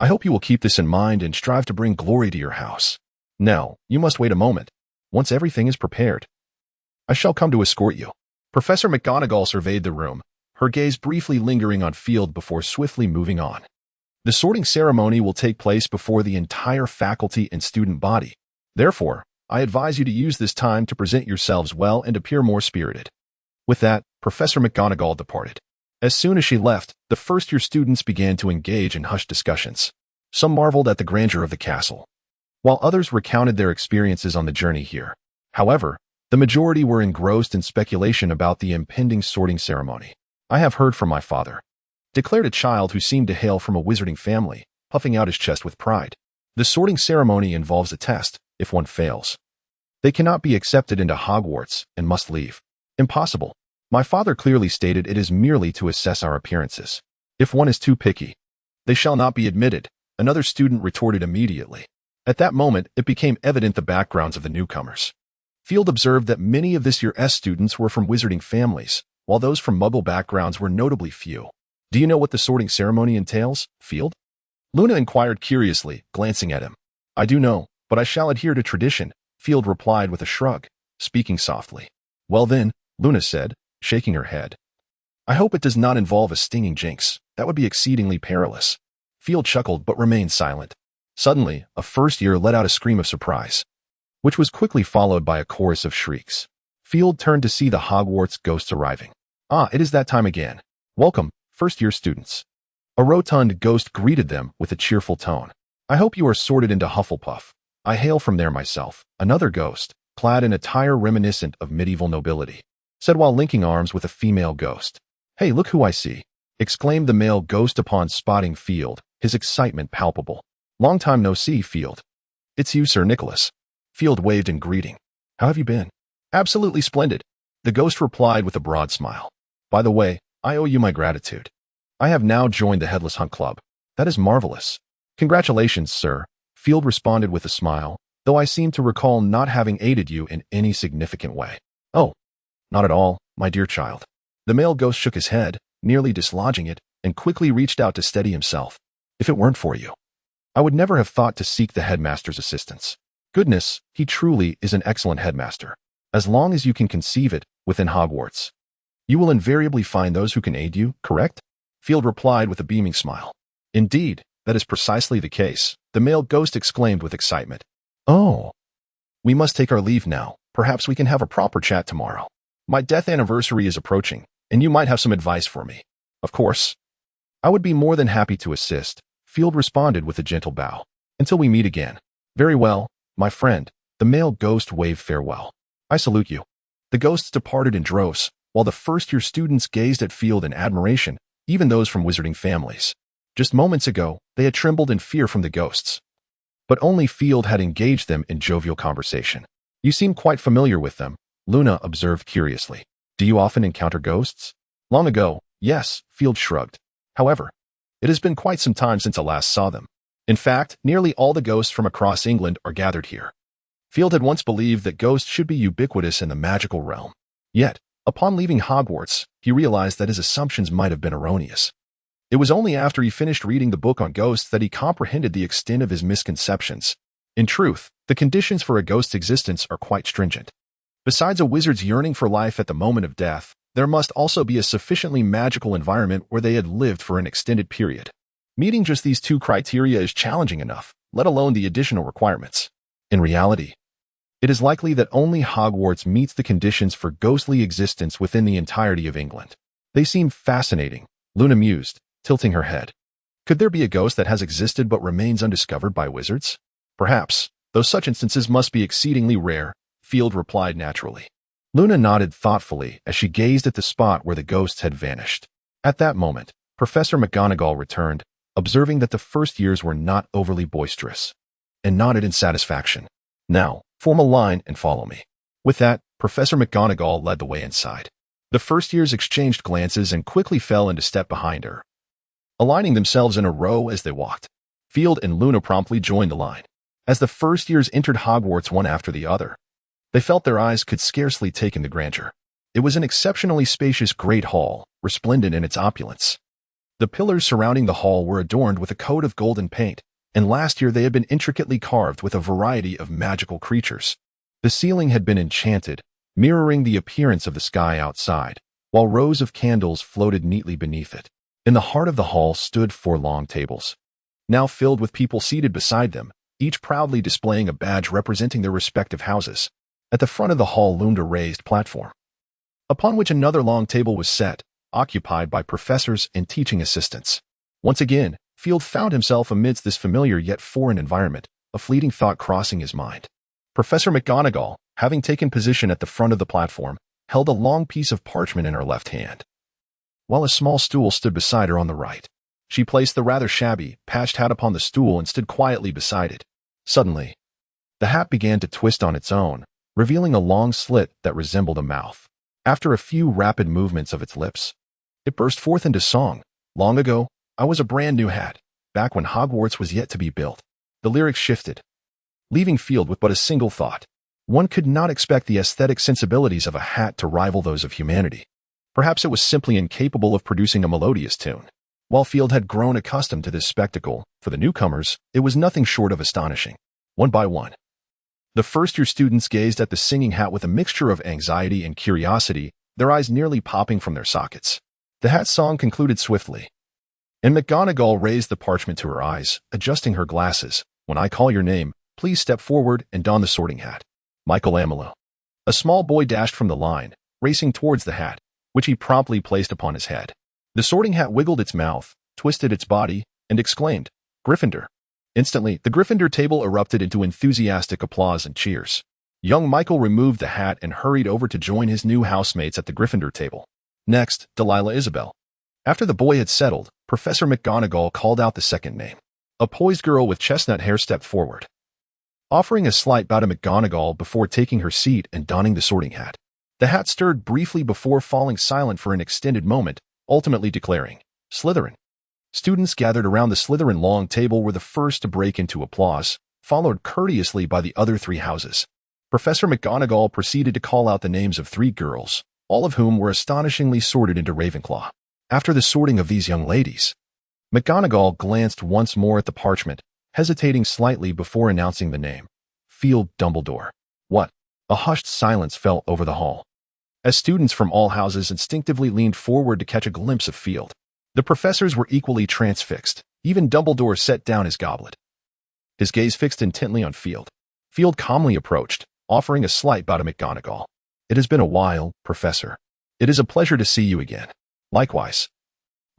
I hope you will keep this in mind and strive to bring glory to your house. Now, you must wait a moment. Once everything is prepared, I shall come to escort you." Professor McGonagall surveyed the room, her gaze briefly lingering on Field before swiftly moving on. "The sorting ceremony will take place before the entire faculty and student body. Therefore, I advise you to use this time to present yourselves well and appear more spirited." With that, Professor McGonagall departed. As soon as she left, the first-year students began to engage in hushed discussions. Some marveled at the grandeur of the castle, while others recounted their experiences on the journey here. However, the majority were engrossed in speculation about the impending sorting ceremony. I have heard from my father, declared a child who seemed to hail from a wizarding family, puffing out his chest with pride. The sorting ceremony involves a test. If one fails, they cannot be accepted into Hogwarts and must leave. Impossible. My father clearly stated it is merely to assess our appearances. If one is too picky, they shall not be admitted, another student retorted immediately. At that moment, it became evident the backgrounds of the newcomers. Field observed that many of this year's students were from wizarding families, while those from Muggle backgrounds were notably few. Do you know what the sorting ceremony entails, Field? Luna inquired curiously, glancing at him. I do know, but I shall adhere to tradition, Field replied with a shrug, speaking softly. Well then, Luna said, shaking her head. I hope it does not involve a stinging jinx. That would be exceedingly perilous. Field chuckled but remained silent. Suddenly, a first year let out a scream of surprise, which was quickly followed by a chorus of shrieks. Field turned to see the Hogwarts ghosts arriving. Ah, it is that time again. Welcome, first-year students. A rotund ghost greeted them with a cheerful tone. I hope you are sorted into Hufflepuff. I hail from there myself. Another ghost, clad in attire reminiscent of medieval nobility, said while linking arms with a female ghost. Hey, look who I see, exclaimed the male ghost upon spotting Field, his excitement palpable. Long time no see, Field. It's you, Sir Nicholas. Field waved in greeting. How have you been? Absolutely splendid. The ghost replied with a broad smile. By the way, I owe you my gratitude. I have now joined the Headless Hunt Club. That is marvelous. Congratulations, sir, Field responded with a smile, though I seem to recall not having aided you in any significant way. Oh, not at all, my dear child. The male ghost shook his head, nearly dislodging it, and quickly reached out to steady himself. If it weren't for you, I would never have thought to seek the headmaster's assistance. Goodness, he truly is an excellent headmaster. As long as you can conceive it within Hogwarts, you will invariably find those who can aid you, correct? Field replied with a beaming smile. Indeed, that is precisely the case, the male ghost exclaimed with excitement. Oh, we must take our leave now. Perhaps we can have a proper chat tomorrow. My death anniversary is approaching, and you might have some advice for me. Of course. I would be more than happy to assist, Field responded with a gentle bow. Until we meet again. Very well, my friend, the male ghost waved farewell. I salute you. The ghosts departed in droves, while the first-year students gazed at Field in admiration, even those from wizarding families. Just moments ago, they had trembled in fear from the ghosts. But only Field had engaged them in jovial conversation. You seem quite familiar with them, Luna observed curiously. Do you often encounter ghosts? Long ago, yes, Field shrugged. However, it has been quite some time since I last saw them. In fact, nearly all the ghosts from across England are gathered here. Field had once believed that ghosts should be ubiquitous in the magical realm. Yet, upon leaving Hogwarts, he realized that his assumptions might have been erroneous. It was only after he finished reading the book on ghosts that he comprehended the extent of his misconceptions. In truth, the conditions for a ghost's existence are quite stringent. Besides a wizard's yearning for life at the moment of death, there must also be a sufficiently magical environment where they had lived for an extended period. Meeting just these two criteria is challenging enough, let alone the additional requirements. In reality, it is likely that only Hogwarts meets the conditions for ghostly existence within the entirety of England. They seem fascinating, Luna mused, tilting her head. Could there be a ghost that has existed but remains undiscovered by wizards? Perhaps, though such instances must be exceedingly rare, Field replied naturally. Luna nodded thoughtfully as she gazed at the spot where the ghosts had vanished. At that moment, Professor McGonagall returned, observing that the first years were not overly boisterous, and nodded in satisfaction. Now, form a line and follow me. With that, Professor McGonagall led the way inside. The first years exchanged glances and quickly fell into step behind her, aligning themselves in a row as they walked. Field and Luna promptly joined the line. As the first years entered Hogwarts one after the other, they felt their eyes could scarcely take in the grandeur. It was an exceptionally spacious great hall, resplendent in its opulence. The pillars surrounding the hall were adorned with a coat of golden paint, and last year they had been intricately carved with a variety of magical creatures. The ceiling had been enchanted, mirroring the appearance of the sky outside, while rows of candles floated neatly beneath it. In the heart of the hall stood 4 long tables, now filled with people seated beside them, each proudly displaying a badge representing their respective houses. At the front of the hall loomed a raised platform, upon which another long table was set, occupied by professors and teaching assistants. Once again, Field found himself amidst this familiar yet foreign environment, a fleeting thought crossing his mind. Professor McGonagall, having taken position at the front of the platform, held a long piece of parchment in her left hand. while a small stool stood beside her on the right. She placed the rather shabby, patched hat upon the stool and stood quietly beside it. Suddenly, the hat began to twist on its own, revealing a long slit that resembled a mouth. After a few rapid movements of its lips, it burst forth into song. Long ago, I was a brand new hat, back when Hogwarts was yet to be built. The lyrics shifted, leaving Field with but a single thought. One could not expect the aesthetic sensibilities of a hat to rival those of humanity. Perhaps it was simply incapable of producing a melodious tune. While Field had grown accustomed to this spectacle, for the newcomers, it was nothing short of astonishing. One by one, the first-year students gazed at the singing hat with a mixture of anxiety and curiosity, their eyes nearly popping from their sockets. The hat's song concluded swiftly, and McGonagall raised the parchment to her eyes, adjusting her glasses. When I call your name, please step forward and don the sorting hat. Michael Amelot. A small boy dashed from the line, racing towards the hat, which he promptly placed upon his head. The sorting hat wiggled its mouth, twisted its body, and exclaimed, Gryffindor. Instantly, the Gryffindor table erupted into enthusiastic applause and cheers. Young Michael removed the hat and hurried over to join his new housemates at the Gryffindor table. Next, Delilah Isabel. After the boy had settled, Professor McGonagall called out the second name. A poised girl with chestnut hair stepped forward, offering a slight bow to McGonagall before taking her seat and donning the sorting hat. The hat stirred briefly before falling silent for an extended moment, ultimately declaring, Slytherin. Students gathered around the Slytherin long table were the first to break into applause, followed courteously by the other three houses. Professor McGonagall proceeded to call out the names of three girls, all of whom were astonishingly sorted into Ravenclaw. After the sorting of these young ladies, McGonagall glanced once more at the parchment, hesitating slightly before announcing the name. Field Dumbledore. What? A hushed silence fell over the hall, as students from all houses instinctively leaned forward to catch a glimpse of Field. The professors were equally transfixed. Even Dumbledore set down his goblet, his gaze fixed intently on Field. Field calmly approached, offering a slight bow to McGonagall. It has been a while, Professor. It is a pleasure to see you again. Likewise,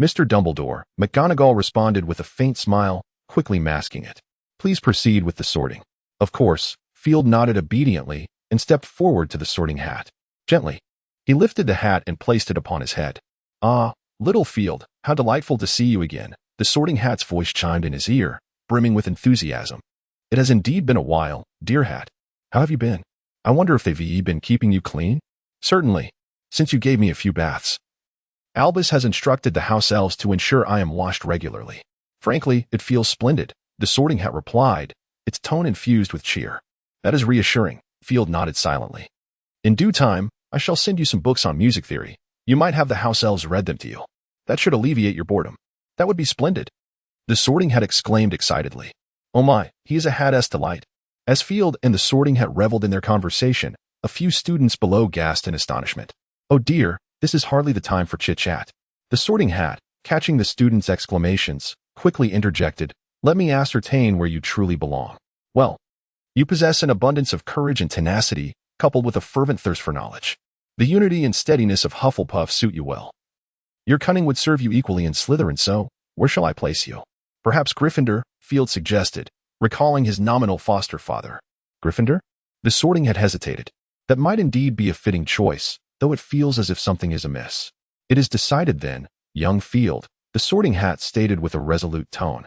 Mr. Dumbledore, McGonagall responded with a faint smile, quickly masking it. Please proceed with the sorting. Of course, Field nodded obediently and stepped forward to the sorting hat. Gently, he lifted the hat and placed it upon his head. Ah, little Field, how delightful to see you again. The sorting hat's voice chimed in his ear, brimming with enthusiasm. It has indeed been a while, dear hat. How have you been? I wonder if they've been keeping you clean? Certainly, since you gave me a few baths. Albus has instructed the house elves to ensure I am washed regularly. Frankly, it feels splendid, the sorting hat replied, its tone infused with cheer. That is reassuring, Field nodded silently. In due time, I shall send you some books on music theory. You might have the house elves read them to you. That should alleviate your boredom. That would be splendid. The sorting hat exclaimed excitedly. Oh my, he is a hat's delight. As Field and the sorting hat reveled in their conversation, a few students below gasped in astonishment. Oh dear, this is hardly the time for chit-chat. The sorting hat, catching the students' exclamations, quickly interjected, Let me ascertain where you truly belong. Well, you possess an abundance of courage and tenacity, coupled with a fervent thirst for knowledge. The unity and steadiness of Hufflepuff suit you well. Your cunning would serve you equally in Slytherin, so where shall I place you? Perhaps Gryffindor, Field suggested, recalling his nominal foster father. Gryffindor? The sorting hat hesitated. That might indeed be a fitting choice, though it feels as if something is amiss. It is decided then, young Field, the sorting hat stated with a resolute tone.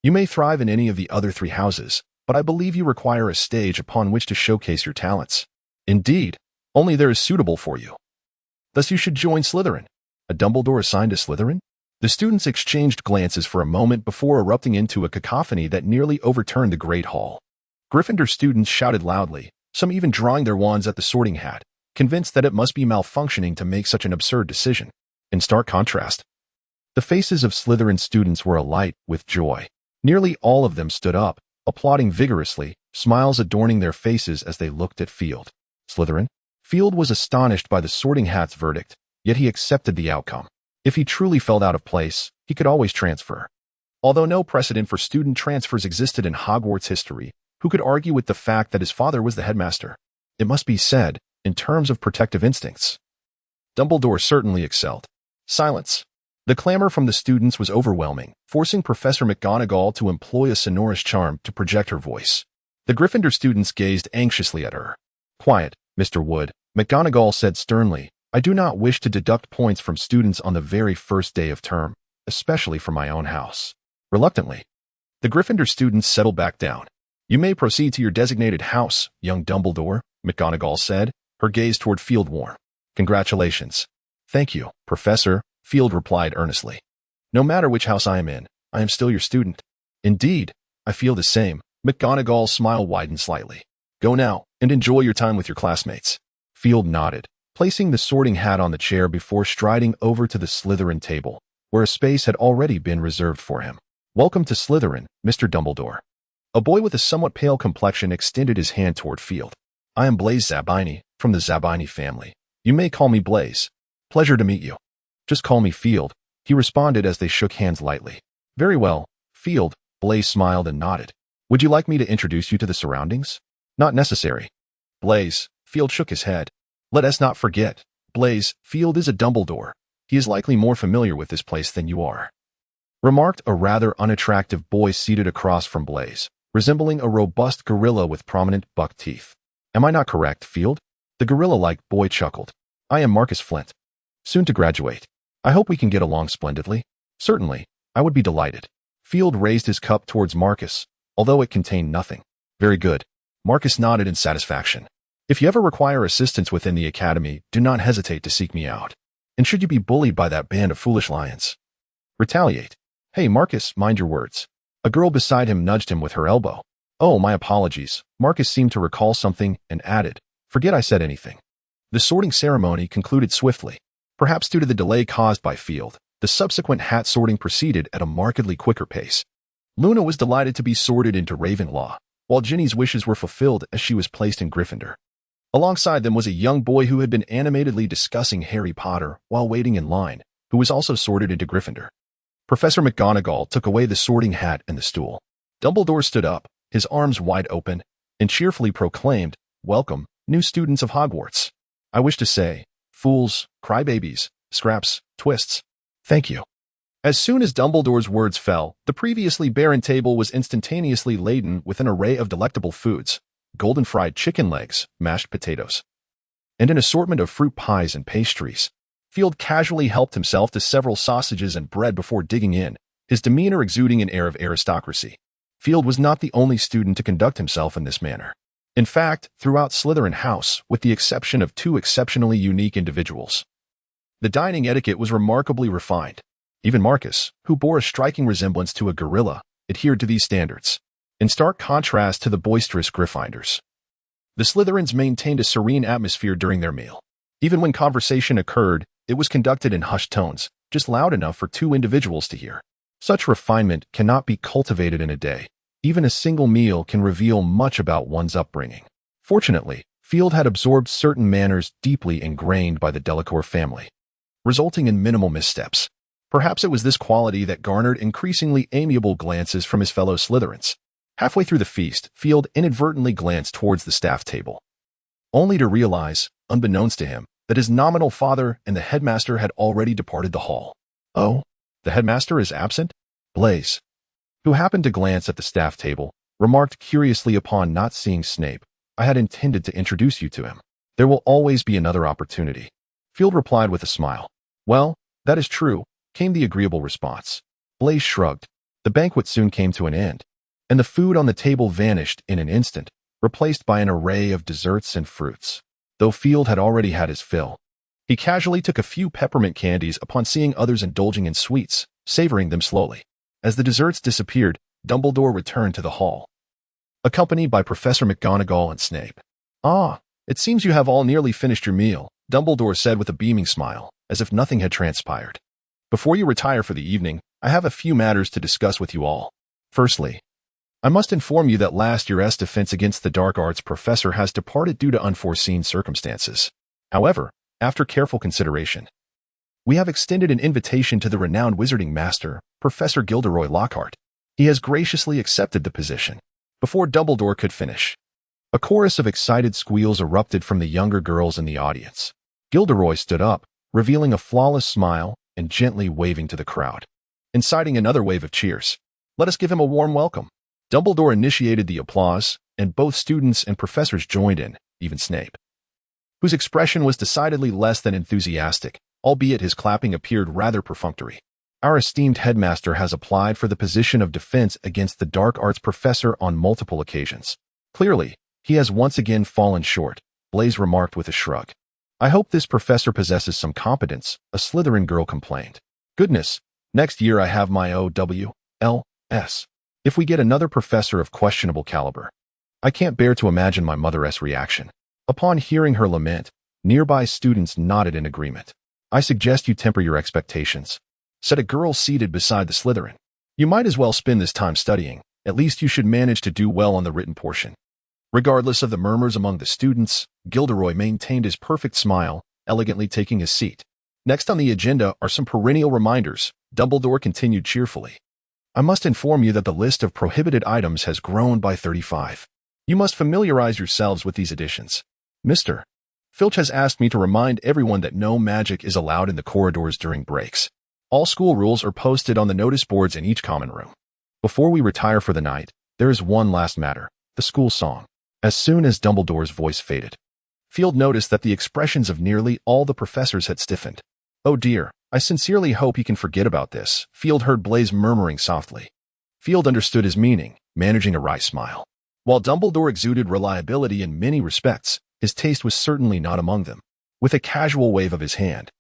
You may thrive in any of the other three houses, but I believe you require a stage upon which to showcase your talents. Indeed, only there is suitable for you. Thus you should join Slytherin. A Dumbledore assigned to Slytherin? The students exchanged glances for a moment before erupting into a cacophony that nearly overturned the great hall. Gryffindor students shouted loudly, some even drawing their wands at the sorting hat, convinced that it must be malfunctioning to make such an absurd decision. In stark contrast, the faces of Slytherin students were alight with joy. Nearly all of them stood up, applauding vigorously, smiles adorning their faces as they looked at Field. Slytherin? Field was astonished by the sorting hat's verdict, yet he accepted the outcome. If he truly felt out of place, he could always transfer. Although no precedent for student transfers existed in Hogwarts history, who could argue with the fact that his father was the headmaster? It must be said, in terms of protective instincts, Dumbledore certainly excelled. Silence. The clamor from the students was overwhelming, forcing Professor McGonagall to employ a sonorous charm to project her voice. The Gryffindor students gazed anxiously at her. Quiet, Mr. Wood, McGonagall said sternly, I do not wish to deduct points from students on the very first day of term, especially from my own house. Reluctantly, the Gryffindor students settled back down. You may proceed to your designated house, young Dumbledore, McGonagall said, her gaze toward Field warm. Congratulations. Thank you, Professor, Field replied earnestly. No matter which house I am in, I am still your student. Indeed, I feel the same. McGonagall's smile widened slightly. Go now, and enjoy your time with your classmates. Field nodded, placing the sorting hat on the chair before striding over to the Slytherin table, where a space had already been reserved for him. Welcome to Slytherin, Mr. Dumbledore. A boy with a somewhat pale complexion extended his hand toward Field. I am Blaise Zabini, from the Zabini family. You may call me Blaise. Pleasure to meet you. Just call me Field, he responded as they shook hands lightly. Very well, Field, Blaise smiled and nodded. Would you like me to introduce you to the surroundings? Not necessary. Blaise, Field shook his head. Let us not forget, Blaise, Field is a Dumbledore. He is likely more familiar with this place than you are. Remarked a rather unattractive boy seated across from Blaise, resembling a robust gorilla with prominent buck teeth. Am I not correct, Field? The gorilla-like boy chuckled. I am Marcus Flint. Soon to graduate. I hope we can get along splendidly. Certainly, I would be delighted. Field raised his cup towards Marcus, although it contained nothing. Very good. Marcus nodded in satisfaction. If you ever require assistance within the academy, do not hesitate to seek me out. And should you be bullied by that band of foolish lions, retaliate. Hey, Marcus, mind your words. A girl beside him nudged him with her elbow. Oh, my apologies. Marcus seemed to recall something and added, forget I said anything. The sorting ceremony concluded swiftly. Perhaps due to the delay caused by Field, the subsequent hat sorting proceeded at a markedly quicker pace. Luna was delighted to be sorted into Ravenclaw, while Ginny's wishes were fulfilled as she was placed in Gryffindor. Alongside them was a young boy who had been animatedly discussing Harry Potter while waiting in line, who was also sorted into Gryffindor. Professor McGonagall took away the sorting hat and the stool. Dumbledore stood up, his arms wide open, and cheerfully proclaimed, Welcome, new students of Hogwarts. I wish to say, fools, crybabies, scraps, twists. Thank you. As soon as Dumbledore's words fell, the previously barren table was instantaneously laden with an array of delectable foods, golden fried chicken legs, mashed potatoes, and an assortment of fruit pies and pastries. Field casually helped himself to several sausages and bread before digging in, his demeanor exuding an air of aristocracy. Field was not the only student to conduct himself in this manner. In fact, throughout Slytherin House, with the exception of two exceptionally unique individuals, the dining etiquette was remarkably refined. Even Marcus, who bore a striking resemblance to a gorilla, adhered to these standards, in stark contrast to the boisterous Gryffindors. The Slytherins maintained a serene atmosphere during their meal. Even when conversation occurred, it was conducted in hushed tones, just loud enough for two individuals to hear. Such refinement cannot be cultivated in a day. Even a single meal can reveal much about one's upbringing. Fortunately, Field had absorbed certain manners deeply ingrained by the Delacours family, resulting in minimal missteps. Perhaps it was this quality that garnered increasingly amiable glances from his fellow Slytherins. Halfway through the feast, Field inadvertently glanced towards the staff table, only to realize, unbeknownst to him, that his nominal father and the headmaster had already departed the hall. Oh, the headmaster is absent? Blaise, who happened to glance at the staff table, remarked curiously upon not seeing Snape, I had intended to introduce you to him. There will always be another opportunity. Field replied with a smile. Well, that is true, came the agreeable response. Blaise shrugged. The banquet soon came to an end, and the food on the table vanished in an instant, replaced by an array of desserts and fruits. Though Field had already had his fill, he casually took a few peppermint candies upon seeing others indulging in sweets, savoring them slowly. As the desserts disappeared, Dumbledore returned to the hall, accompanied by Professor McGonagall and Snape. Ah, it seems you have all nearly finished your meal, Dumbledore said with a beaming smile, as if nothing had transpired. Before you retire for the evening, I have a few matters to discuss with you all. Firstly, I must inform you that last year's defense against the dark arts professor has departed due to unforeseen circumstances. However, after careful consideration, we have extended an invitation to the renowned wizarding master, Professor Gilderoy Lockhart. He has graciously accepted the position. Before Dumbledore could finish, a chorus of excited squeals erupted from the younger girls in the audience. Gilderoy stood up, revealing a flawless smile and gently waving to the crowd, inciting another wave of cheers. Let us give him a warm welcome. Dumbledore initiated the applause, and both students and professors joined in, even Snape, whose expression was decidedly less than enthusiastic, albeit his clapping appeared rather perfunctory. Our esteemed headmaster has applied for the position of defense against the dark arts professor on multiple occasions. Clearly, he has once again fallen short, Blaise remarked with a shrug. I hope this professor possesses some competence, a Slytherin girl complained. Goodness, next year I have my OWLS. If we get another professor of questionable caliber. I can't bear to imagine my mother's reaction. Upon hearing her lament, nearby students nodded in agreement. I suggest you temper your expectations, said a girl seated beside the Slytherin. You might as well spend this time studying. At least you should manage to do well on the written portion. Regardless of the murmurs among the students, Gilderoy maintained his perfect smile, elegantly taking his seat. Next on the agenda are some perennial reminders, Dumbledore continued cheerfully. I must inform you that the list of prohibited items has grown by 35. You must familiarize yourselves with these additions. Mr. Filch has asked me to remind everyone that no magic is allowed in the corridors during breaks. All school rules are posted on the notice boards in each common room. Before we retire for the night, there is one last matter, the school song. As soon as Dumbledore's voice faded, Field noticed that the expressions of nearly all the professors had stiffened. Oh dear, I sincerely hope he can forget about this, Field heard Blaise murmuring softly. Field understood his meaning, managing a wry smile. While Dumbledore exuded reliability in many respects, his taste was certainly not among them. With a casual wave of his hand,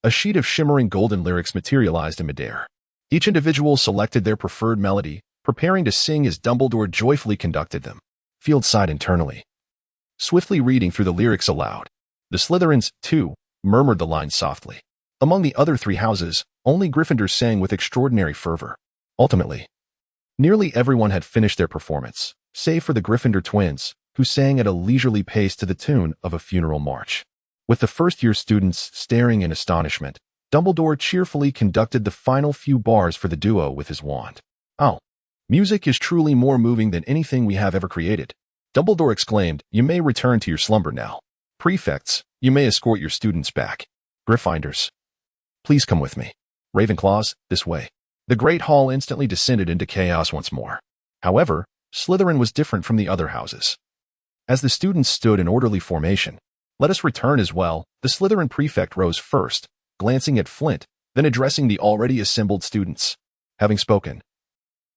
a sheet of shimmering golden lyrics materialized in midair. Each individual selected their preferred melody, preparing to sing as Dumbledore joyfully conducted them. Field sighed internally, swiftly reading through the lyrics aloud. The Slytherins, too, murmured the lines softly. Among the other three houses, only Gryffindor sang with extraordinary fervor. Ultimately, nearly everyone had finished their performance, save for the Gryffindor twins, who sang at a leisurely pace to the tune of a funeral march. With the first-year students staring in astonishment, Dumbledore cheerfully conducted the final few bars for the duo with his wand. Oh, music is truly more moving than anything we have ever created. Dumbledore exclaimed, You may return to your slumber now. Prefects, you may escort your students back. Gryffindors, please come with me. Ravenclaws, this way. The Great Hall instantly descended into chaos once more. However, Slytherin was different from the other houses. As the students stood in orderly formation, let us return as well, the Slytherin prefect rose first, glancing at Flint, then addressing the already assembled students. Having spoken,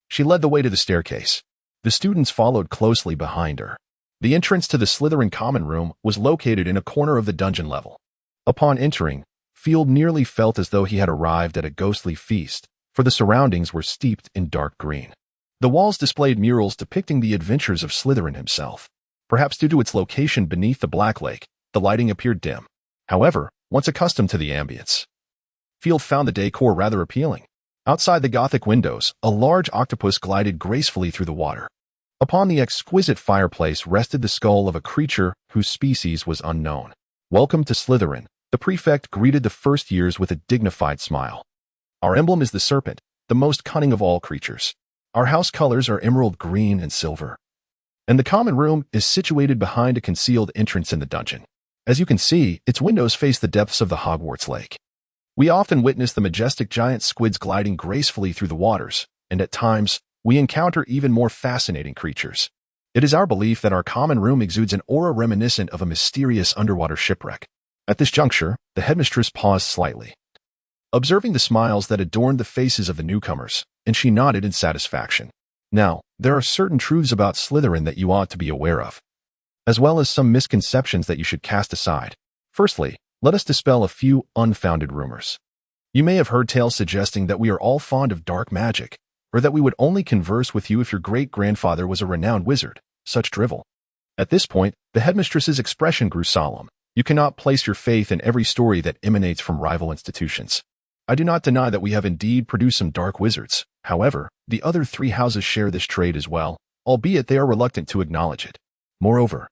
she led the way to the staircase. The students followed closely behind her. The entrance to the Slytherin common room was located in a corner of the dungeon level. Upon entering, Field nearly felt as though he had arrived at a ghostly feast, for the surroundings were steeped in dark green. The walls displayed murals depicting the adventures of Slytherin himself. Perhaps due to its location beneath the Black Lake, the lighting appeared dim. However, once accustomed to the ambience, Field found the decor rather appealing. Outside the Gothic windows, a large octopus glided gracefully through the water. Upon the exquisite fireplace rested the skull of a creature whose species was unknown. Welcome to Slytherin, the prefect greeted the first years with a dignified smile. Our emblem is the serpent, the most cunning of all creatures. Our house colors are emerald green and silver. And the common room is situated behind a concealed entrance in the dungeon. As you can see, its windows face the depths of the Hogwarts lake. We often witness the majestic giant squids gliding gracefully through the waters, and at times, we encounter even more fascinating creatures. It is our belief that our common room exudes an aura reminiscent of a mysterious underwater shipwreck. At this juncture, the headmistress paused slightly, observing the smiles that adorned the faces of the newcomers, and she nodded in satisfaction. Now, there are certain truths about Slytherin that you ought to be aware of, as well as some misconceptions that you should cast aside. Firstly, let us dispel a few unfounded rumors. You may have heard tales suggesting that we are all fond of dark magic, or that we would only converse with you if your great-grandfather was a renowned wizard. Such drivel. At this point, the headmistress's expression grew solemn. You cannot place your faith in every story that emanates from rival institutions. I do not deny that we have indeed produced some dark wizards. However, the other three houses share this trait as well, albeit they are reluctant to acknowledge it. Moreover,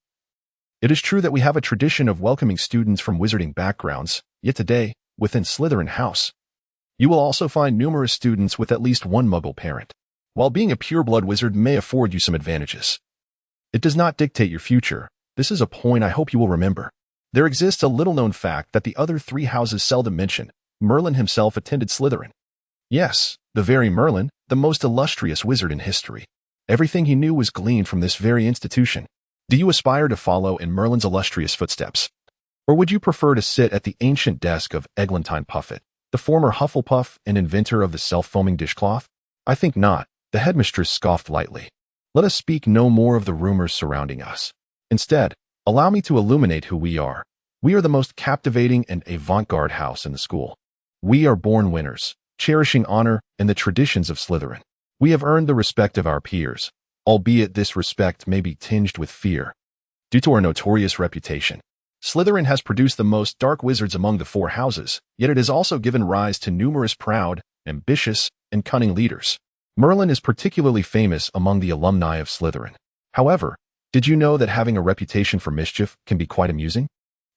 it is true that we have a tradition of welcoming students from wizarding backgrounds, yet today, within Slytherin House, you will also find numerous students with at least one Muggle parent. While being a pure-blood wizard may afford you some advantages, it does not dictate your future. This is a point I hope you will remember. There exists a little-known fact that the other three houses seldom mention. Merlin himself attended Slytherin. Yes, the very Merlin, the most illustrious wizard in history. Everything he knew was gleaned from this very institution. Do you aspire to follow in Merlin's illustrious footsteps? Or would you prefer to sit at the ancient desk of Eglantine Puffet, the former Hufflepuff and inventor of the self-foaming dishcloth? I think not, the headmistress scoffed lightly. Let us speak no more of the rumors surrounding us. Instead, allow me to illuminate who we are. We are the most captivating and avant-garde house in the school. We are born winners, cherishing honor and the traditions of Slytherin. We have earned the respect of our peers, albeit this respect may be tinged with fear. Due to our notorious reputation, Slytherin has produced the most dark wizards among the four houses, yet it has also given rise to numerous proud, ambitious, and cunning leaders. Merlin is particularly famous among the alumni of Slytherin. However, did you know that having a reputation for mischief can be quite amusing?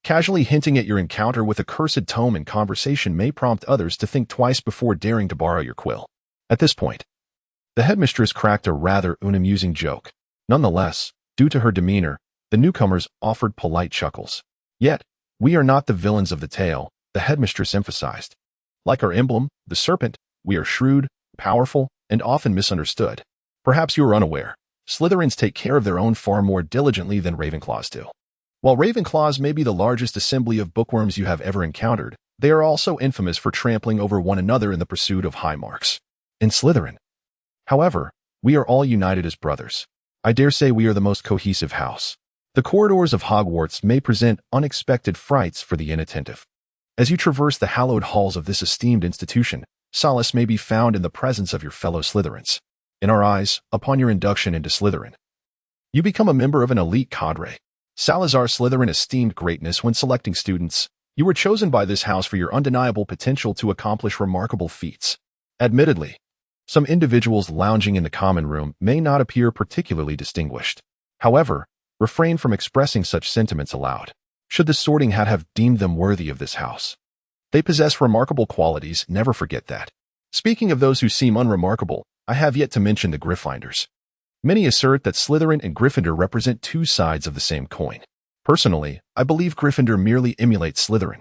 Casually hinting at your encounter with a cursed tome in conversation may prompt others to think twice before daring to borrow your quill. At this point, the headmistress cracked a rather unamusing joke. Nonetheless, due to her demeanor, the newcomers offered polite chuckles. Yet, we are not the villains of the tale, the headmistress emphasized. Like our emblem, the serpent, we are shrewd, powerful, and often misunderstood. Perhaps you are unaware, Slytherins take care of their own far more diligently than Ravenclaws do. While Ravenclaws may be the largest assembly of bookworms you have ever encountered, they are also infamous for trampling over one another in the pursuit of high marks. In Slytherin, however, we are all united as brothers. I dare say we are the most cohesive house. The corridors of Hogwarts may present unexpected frights for the inattentive. As you traverse the hallowed halls of this esteemed institution, solace may be found in the presence of your fellow Slytherins. In our eyes, upon your induction into Slytherin, you become a member of an elite cadre. Salazar Slytherin esteemed greatness when selecting students. You were chosen by this house for your undeniable potential to accomplish remarkable feats. Admittedly, some individuals lounging in the common room may not appear particularly distinguished. However, refrain from expressing such sentiments aloud, should the Sorting Hat have deemed them worthy of this house. They possess remarkable qualities, never forget that. Speaking of those who seem unremarkable, I have yet to mention the Gryffindors. Many assert that Slytherin and Gryffindor represent two sides of the same coin. Personally, I believe Gryffindor merely emulates Slytherin.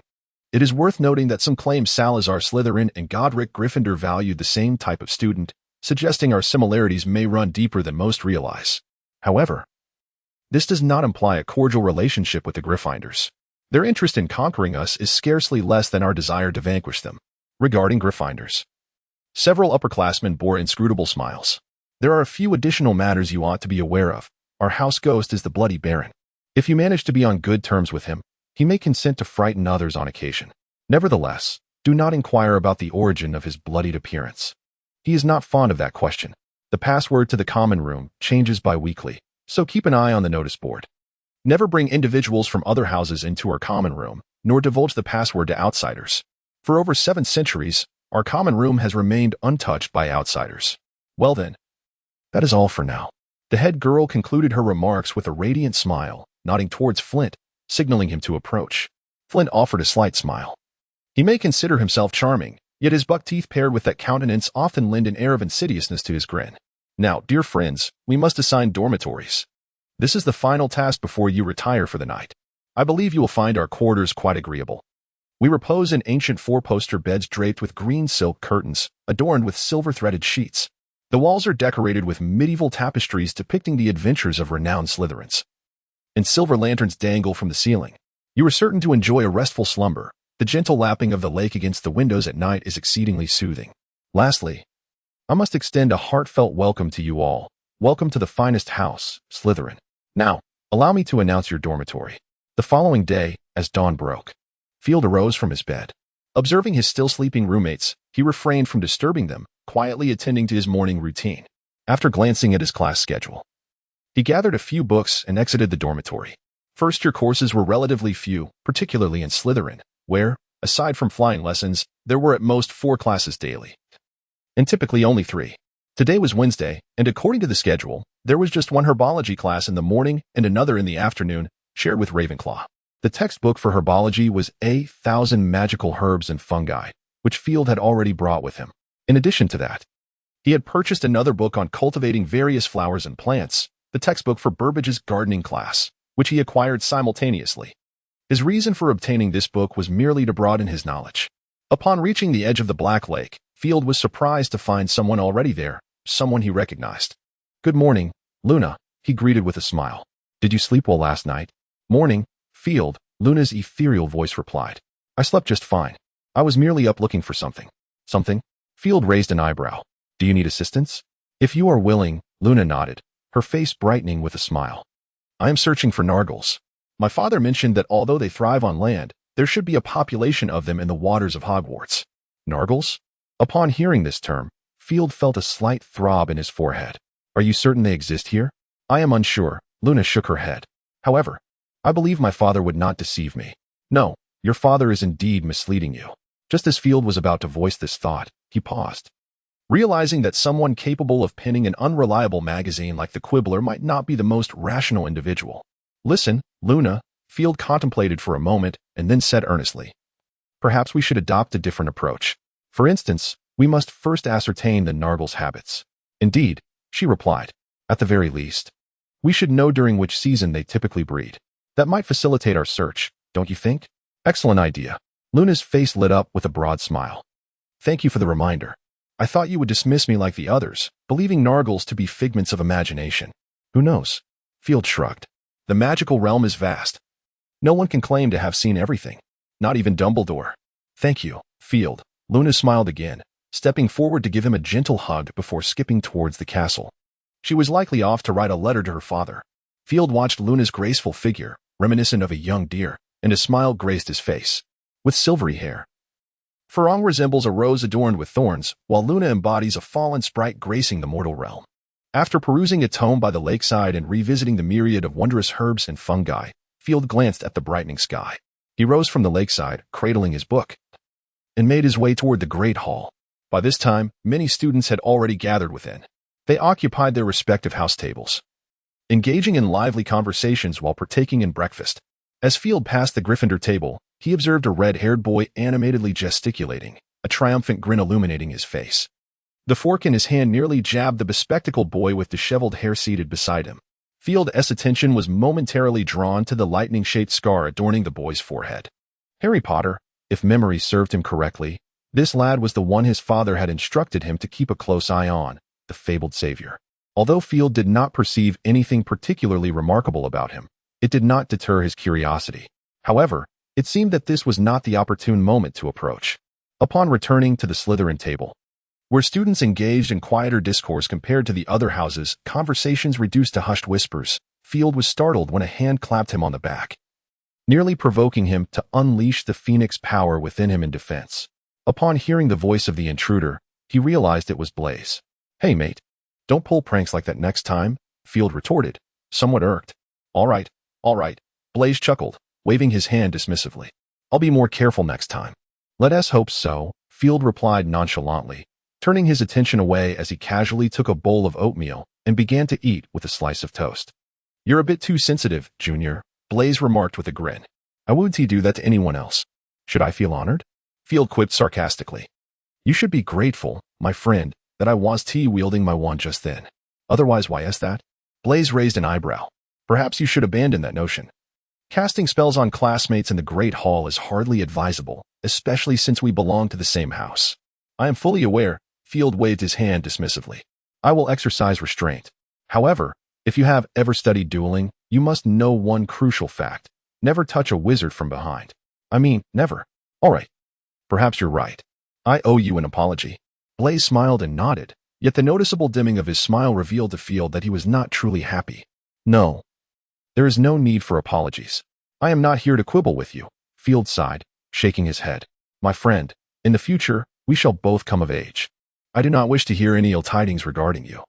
It is worth noting that some claim Salazar Slytherin and Godric Gryffindor valued the same type of student, suggesting our similarities may run deeper than most realize. However, this does not imply a cordial relationship with the Gryffindors. Their interest in conquering us is scarcely less than our desire to vanquish them. Regarding Gryffindors, several upperclassmen bore inscrutable smiles. There are a few additional matters you ought to be aware of. Our house ghost is the Bloody Baron. If you manage to be on good terms with him, he may consent to frighten others on occasion. Nevertheless, do not inquire about the origin of his bloodied appearance. He is not fond of that question. The password to the common room changes bi-weekly, so keep an eye on the notice board. Never bring individuals from other houses into our common room, nor divulge the password to outsiders. For over 7 centuries, our common room has remained untouched by outsiders. Well then, that is all for now. The head girl concluded her remarks with a radiant smile, nodding towards Flint, signaling him to approach. Flint offered a slight smile. He may consider himself charming, yet his buck teeth paired with that countenance often lend an air of insidiousness to his grin. Now, dear friends, we must assign dormitories. This is the final task before you retire for the night. I believe you will find our quarters quite agreeable. We repose in ancient 4-poster beds draped with green silk curtains, adorned with silver-threaded sheets. The walls are decorated with medieval tapestries depicting the adventures of renowned Slytherins, and silver lanterns dangle from the ceiling. You are certain to enjoy a restful slumber. The gentle lapping of the lake against the windows at night is exceedingly soothing. Lastly, I must extend a heartfelt welcome to you all. Welcome to the finest house, Slytherin. Now, allow me to announce your dormitory. The following day, as dawn broke, Field arose from his bed. Observing his still sleeping roommates, he refrained from disturbing them, quietly attending to his morning routine. After glancing at his class schedule, he gathered a few books and exited the dormitory. First-year courses were relatively few, particularly in Slytherin, where, aside from flying lessons, there were at most 4 classes daily, and typically only 3. Today was Wednesday, and according to the schedule, there was just one herbology class in the morning and another in the afternoon, shared with Ravenclaw. The textbook for herbology was A Thousand Magical Herbs and Fungi, which Field had already brought with him. In addition to that, he had purchased another book on cultivating various flowers and plants, the textbook for Burbage's gardening class, which he acquired simultaneously. His reason for obtaining this book was merely to broaden his knowledge. Upon reaching the edge of the Black Lake, Field was surprised to find someone already there, someone he recognized. "Good morning, Luna," he greeted with a smile. "Did you sleep well last night?" "Morning, Field," Luna's ethereal voice replied. I slept just fine. I was merely up looking for something. Something? Field raised an eyebrow. Do you need assistance? If you are willing, Luna nodded, her face brightening with a smile. I am searching for nargles. My father mentioned that although they thrive on land, there should be a population of them in the waters of Hogwarts. Nargles? Upon hearing this term, Field felt a slight throb in his forehead. Are you certain they exist here? I am unsure. Luna shook her head. However, I believe my father would not deceive me. No, your father is indeed misleading you. Just as Field was about to voice this thought, he paused. Realizing that someone capable of penning an unreliable magazine like the Quibbler might not be the most rational individual. Listen, Luna, Field contemplated for a moment and then said earnestly. Perhaps we should adopt a different approach. For instance, we must first ascertain the nargle's habits. Indeed, she replied. At the very least, we should know during which season they typically breed. That might facilitate our search, don't you think? Excellent idea. Luna's face lit up with a broad smile. Thank you for the reminder. I thought you would dismiss me like the others, believing nargles to be figments of imagination. Who knows? Field shrugged. The magical realm is vast. No one can claim to have seen everything. Not even Dumbledore. Thank you, Field. Luna smiled again, stepping forward to give him a gentle hug before skipping towards the castle. She was likely off to write a letter to her father. Field watched Luna's graceful figure, reminiscent of a young deer, and a smile graced his face. With silvery hair. Farong resembles a rose adorned with thorns, while Luna embodies a fallen sprite gracing the mortal realm. After perusing a tome by the lakeside and revisiting the myriad of wondrous herbs and fungi, Field glanced at the brightening sky. He rose from the lakeside, cradling his book, and made his way toward the Great Hall. By this time, many students had already gathered within. They occupied their respective house tables, engaging in lively conversations while partaking in breakfast. As Field passed the Gryffindor table, he observed a red-haired boy animatedly gesticulating, a triumphant grin illuminating his face. The fork in his hand nearly jabbed the bespectacled boy with disheveled hair seated beside him. Field's attention was momentarily drawn to the lightning-shaped scar adorning the boy's forehead. Harry Potter, if memory served him correctly, this lad was the one his father had instructed him to keep a close eye on, the fabled savior. Although Field did not perceive anything particularly remarkable about him, it did not deter his curiosity. However, it seemed that this was not the opportune moment to approach. Upon returning to the Slytherin table, where students engaged in quieter discourse compared to the other houses, conversations reduced to hushed whispers, Field was startled when a hand clapped him on the back, nearly provoking him to unleash the phoenix power within him in defense. Upon hearing the voice of the intruder, he realized it was Blaise. Hey mate, don't pull pranks like that next time, Field retorted, somewhat irked. All right, Blaise chuckled, waving his hand dismissively. I'll be more careful next time. Let us hope so, Field replied nonchalantly, turning his attention away as he casually took a bowl of oatmeal and began to eat with a slice of toast. You're a bit too sensitive, Junior, Blaise remarked with a grin. I wouldn't do that to anyone else. Should I feel honored? Field quipped sarcastically. You should be grateful, my friend, that I was wielding my wand just then. Otherwise, why is that? Blaise raised an eyebrow. Perhaps you should abandon that notion. Casting spells on classmates in the Great Hall is hardly advisable, especially since we belong to the same house. I am fully aware, Field waved his hand dismissively. I will exercise restraint. However, if you have ever studied dueling, you must know one crucial fact. Never touch a wizard from behind. I mean, never. All right. Perhaps you're right. I owe you an apology. Blaise smiled and nodded, yet the noticeable dimming of his smile revealed to Field that he was not truly happy. No. There is no need for apologies. I am not here to quibble with you, Field sighed, shaking his head. My friend, in the future, we shall both come of age. I do not wish to hear any ill tidings regarding you.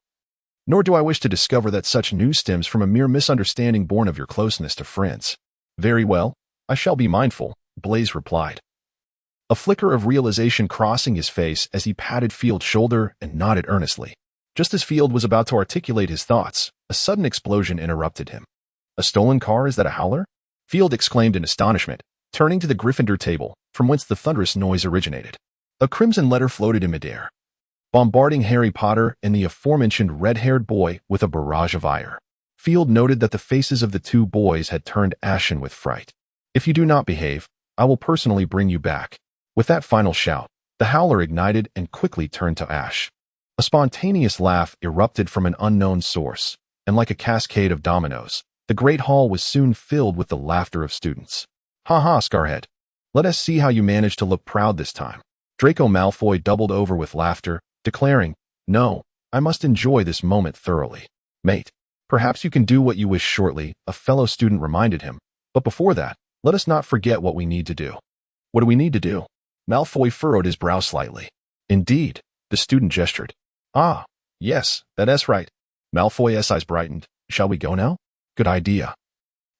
Nor do I wish to discover that such news stems from a mere misunderstanding born of your closeness to friends. Very well, I shall be mindful, Blaise replied, a flicker of realization crossing his face as he patted Field's shoulder and nodded earnestly. Just as Field was about to articulate his thoughts, a sudden explosion interrupted him. A stolen car? Is that a howler? Field exclaimed in astonishment, turning to the Gryffindor table, from whence the thunderous noise originated. A crimson letter floated in midair, bombarding Harry Potter and the aforementioned red-haired boy with a barrage of ire. Field noted that the faces of the two boys had turned ashen with fright. If you do not behave, I will personally bring you back. With that final shout, the howler ignited and quickly turned to ash. A spontaneous laugh erupted from an unknown source, and like a cascade of dominoes, the Great Hall was soon filled with the laughter of students. Ha ha, Scarhead. Let us see how you manage to look proud this time. Draco Malfoy doubled over with laughter, declaring, "No, I must enjoy this moment thoroughly. Mate, perhaps you can do what you wish shortly," a fellow student reminded him. "But before that, let us not forget what we need to do." "What do we need to do?" Malfoy furrowed his brow slightly. "Indeed," the student gestured. "Ah, yes, that's right." Malfoy's eyes brightened. "Shall we go now?" "Good idea."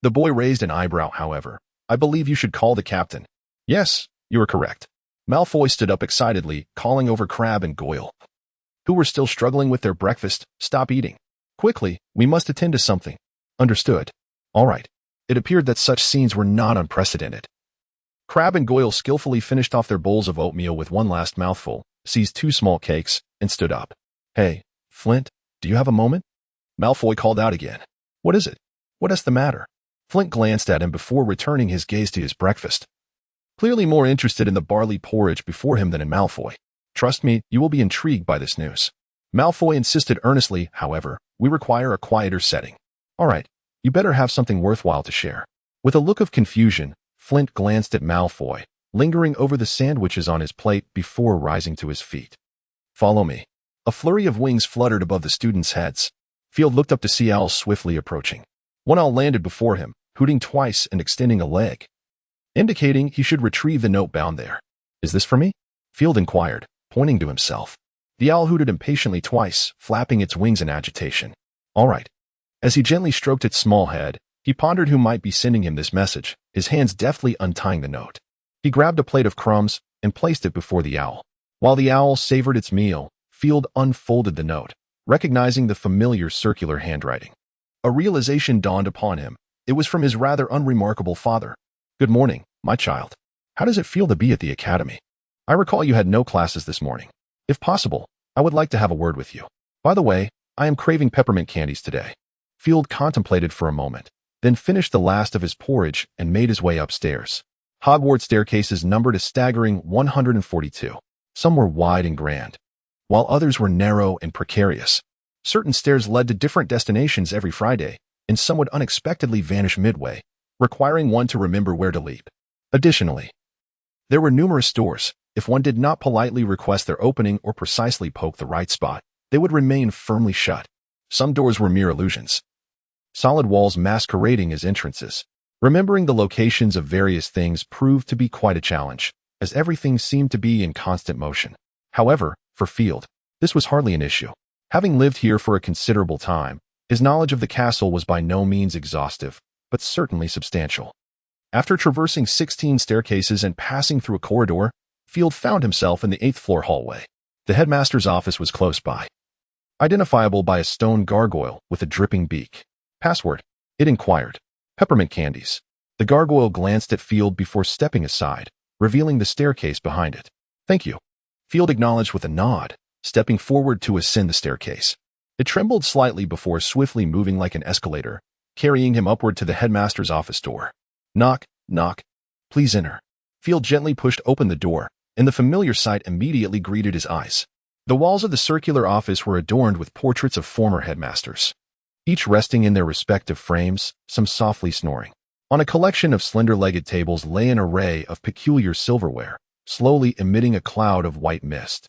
The boy raised an eyebrow, however. "I believe you should call the captain." "Yes, you are correct." Malfoy stood up excitedly, calling over Crabbe and Goyle, who were still struggling with their breakfast. "Stop eating. Quickly, we must attend to something." "Understood." "All right." It appeared that such scenes were not unprecedented. Crabbe and Goyle skillfully finished off their bowls of oatmeal with one last mouthful, seized 2 small cakes, and stood up. "Hey, Flint, do you have a moment?" Malfoy called out again. "What is it? What is the matter?" Flint glanced at him before returning his gaze to his breakfast, clearly more interested in the barley porridge before him than in Malfoy. "Trust me, you will be intrigued by this news." Malfoy insisted earnestly, "However, we require a quieter setting." "All right, you better have something worthwhile to share." With a look of confusion, Flint glanced at Malfoy, lingering over the sandwiches on his plate before rising to his feet. "Follow me." A flurry of wings fluttered above the students' heads. Field looked up to see owls swiftly approaching. One owl landed before him, hooting twice and extending a leg, indicating he should retrieve the note bound there. "Is this for me?" Field inquired, pointing to himself. The owl hooted impatiently twice, flapping its wings in agitation. "All right." As he gently stroked its small head, he pondered who might be sending him this message, his hands deftly untying the note. He grabbed a plate of crumbs and placed it before the owl. While the owl savored its meal, Field unfolded the note, recognizing the familiar circular handwriting. A realization dawned upon him. It was from his rather unremarkable father. "Good morning, my child. How does it feel to be at the academy? I recall you had no classes this morning. If possible, I would like to have a word with you. By the way, I am craving peppermint candies today." Field contemplated for a moment, then finished the last of his porridge and made his way upstairs. Hogwarts staircases numbered a staggering 142. Some were wide and grand, while others were narrow and precarious. Certain stairs led to different destinations every Friday, and some would unexpectedly vanish midway, requiring one to remember where to leap. Additionally, there were numerous doors. If one did not politely request their opening or precisely poke the right spot, they would remain firmly shut. Some doors were mere illusions, solid walls masquerading as entrances. Remembering the locations of various things proved to be quite a challenge, as everything seemed to be in constant motion. However, for Field, this was hardly an issue. Having lived here for a considerable time, his knowledge of the castle was by no means exhaustive, but certainly substantial. After traversing 16 staircases and passing through a corridor, Field found himself in the 8th floor hallway. The headmaster's office was close by, identifiable by a stone gargoyle with a dripping beak. "Password?" it inquired. "Peppermint candies." The gargoyle glanced at Field before stepping aside, revealing the staircase behind it. "Thank you." Field acknowledged with a nod, stepping forward to ascend the staircase. It trembled slightly before swiftly moving like an escalator, carrying him upward to the headmaster's office door. "Knock, knock. Please enter." Field gently pushed open the door, and the familiar sight immediately greeted his eyes. The walls of the circular office were adorned with portraits of former headmasters, each resting in their respective frames, some softly snoring. On a collection of slender-legged tables lay an array of peculiar silverware, slowly emitting a cloud of white mist.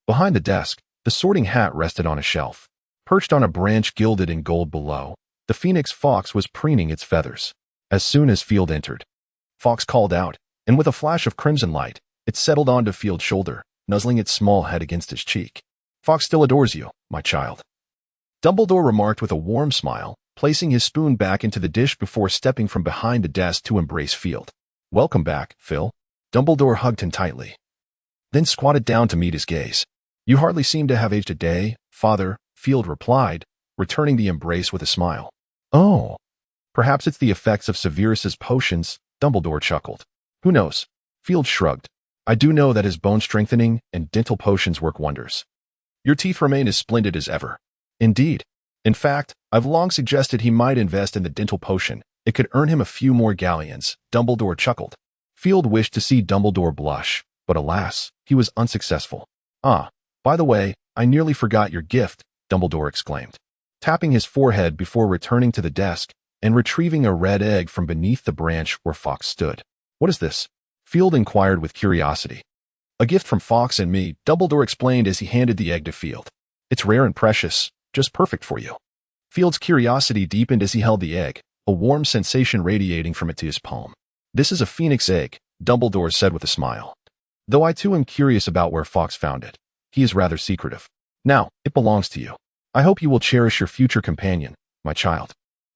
Behind the desk, the sorting hat rested on a shelf. Perched on a branch gilded in gold below, the phoenix fox was preening its feathers. As soon as Field entered, Fox called out, and with a flash of crimson light, it settled onto Field's shoulder, nuzzling its small head against his cheek. "Fox still adores you, my child," Dumbledore remarked with a warm smile, placing his spoon back into the dish before stepping from behind the desk to embrace Field. "Welcome back, Phil." Dumbledore hugged him tightly, then squatted down to meet his gaze. "You hardly seem to have aged a day, Father," Field replied, returning the embrace with a smile. "Oh, perhaps it's the effects of Severus's potions," Dumbledore chuckled. "Who knows?" Field shrugged. "I do know that his bone-strengthening and dental potions work wonders. Your teeth remain as splendid as ever." "Indeed. In fact, I've long suggested he might invest in the dental potion. It could earn him a few more galleons," Dumbledore chuckled. Field wished to see Dumbledore blush, but alas, he was unsuccessful. "Ah, by the way, I nearly forgot your gift," Dumbledore exclaimed, tapping his forehead before returning to the desk and retrieving a red egg from beneath the branch where Fox stood. What is this? Field inquired with curiosity. A gift from Fawkes and me, Dumbledore explained as he handed the egg to Field. It's rare and precious, just perfect for you. Field's curiosity deepened as he held the egg, a warm sensation radiating from it to his palm. This is a phoenix egg, Dumbledore said with a smile. Though I too am curious about where Fawkes found it. He is rather secretive. Now, it belongs to you. I hope you will cherish your future companion, my child.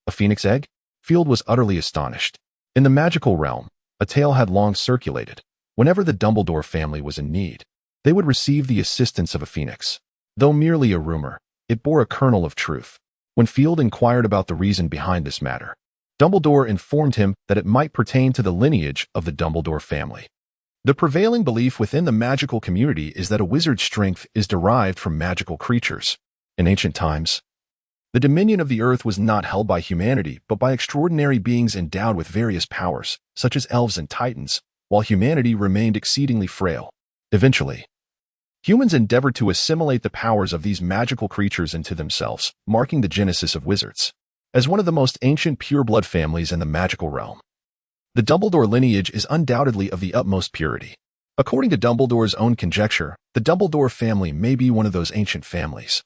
A phoenix egg? Field was utterly astonished. In the magical realm, a tale had long circulated. Whenever the Dumbledore family was in need, they would receive the assistance of a phoenix. Though merely a rumor, it bore a kernel of truth. When Field inquired about the reason behind this matter, Dumbledore informed him that it might pertain to the lineage of the Dumbledore family. The prevailing belief within the magical community is that a wizard's strength is derived from magical creatures. In ancient times, the dominion of the earth was not held by humanity, but by extraordinary beings endowed with various powers, such as elves and titans, while humanity remained exceedingly frail. Eventually, humans endeavored to assimilate the powers of these magical creatures into themselves, marking the genesis of wizards. As one of the most ancient pureblood families in the magical realm, the Dumbledore lineage is undoubtedly of the utmost purity. According to Dumbledore's own conjecture, the Dumbledore family may be one of those ancient families,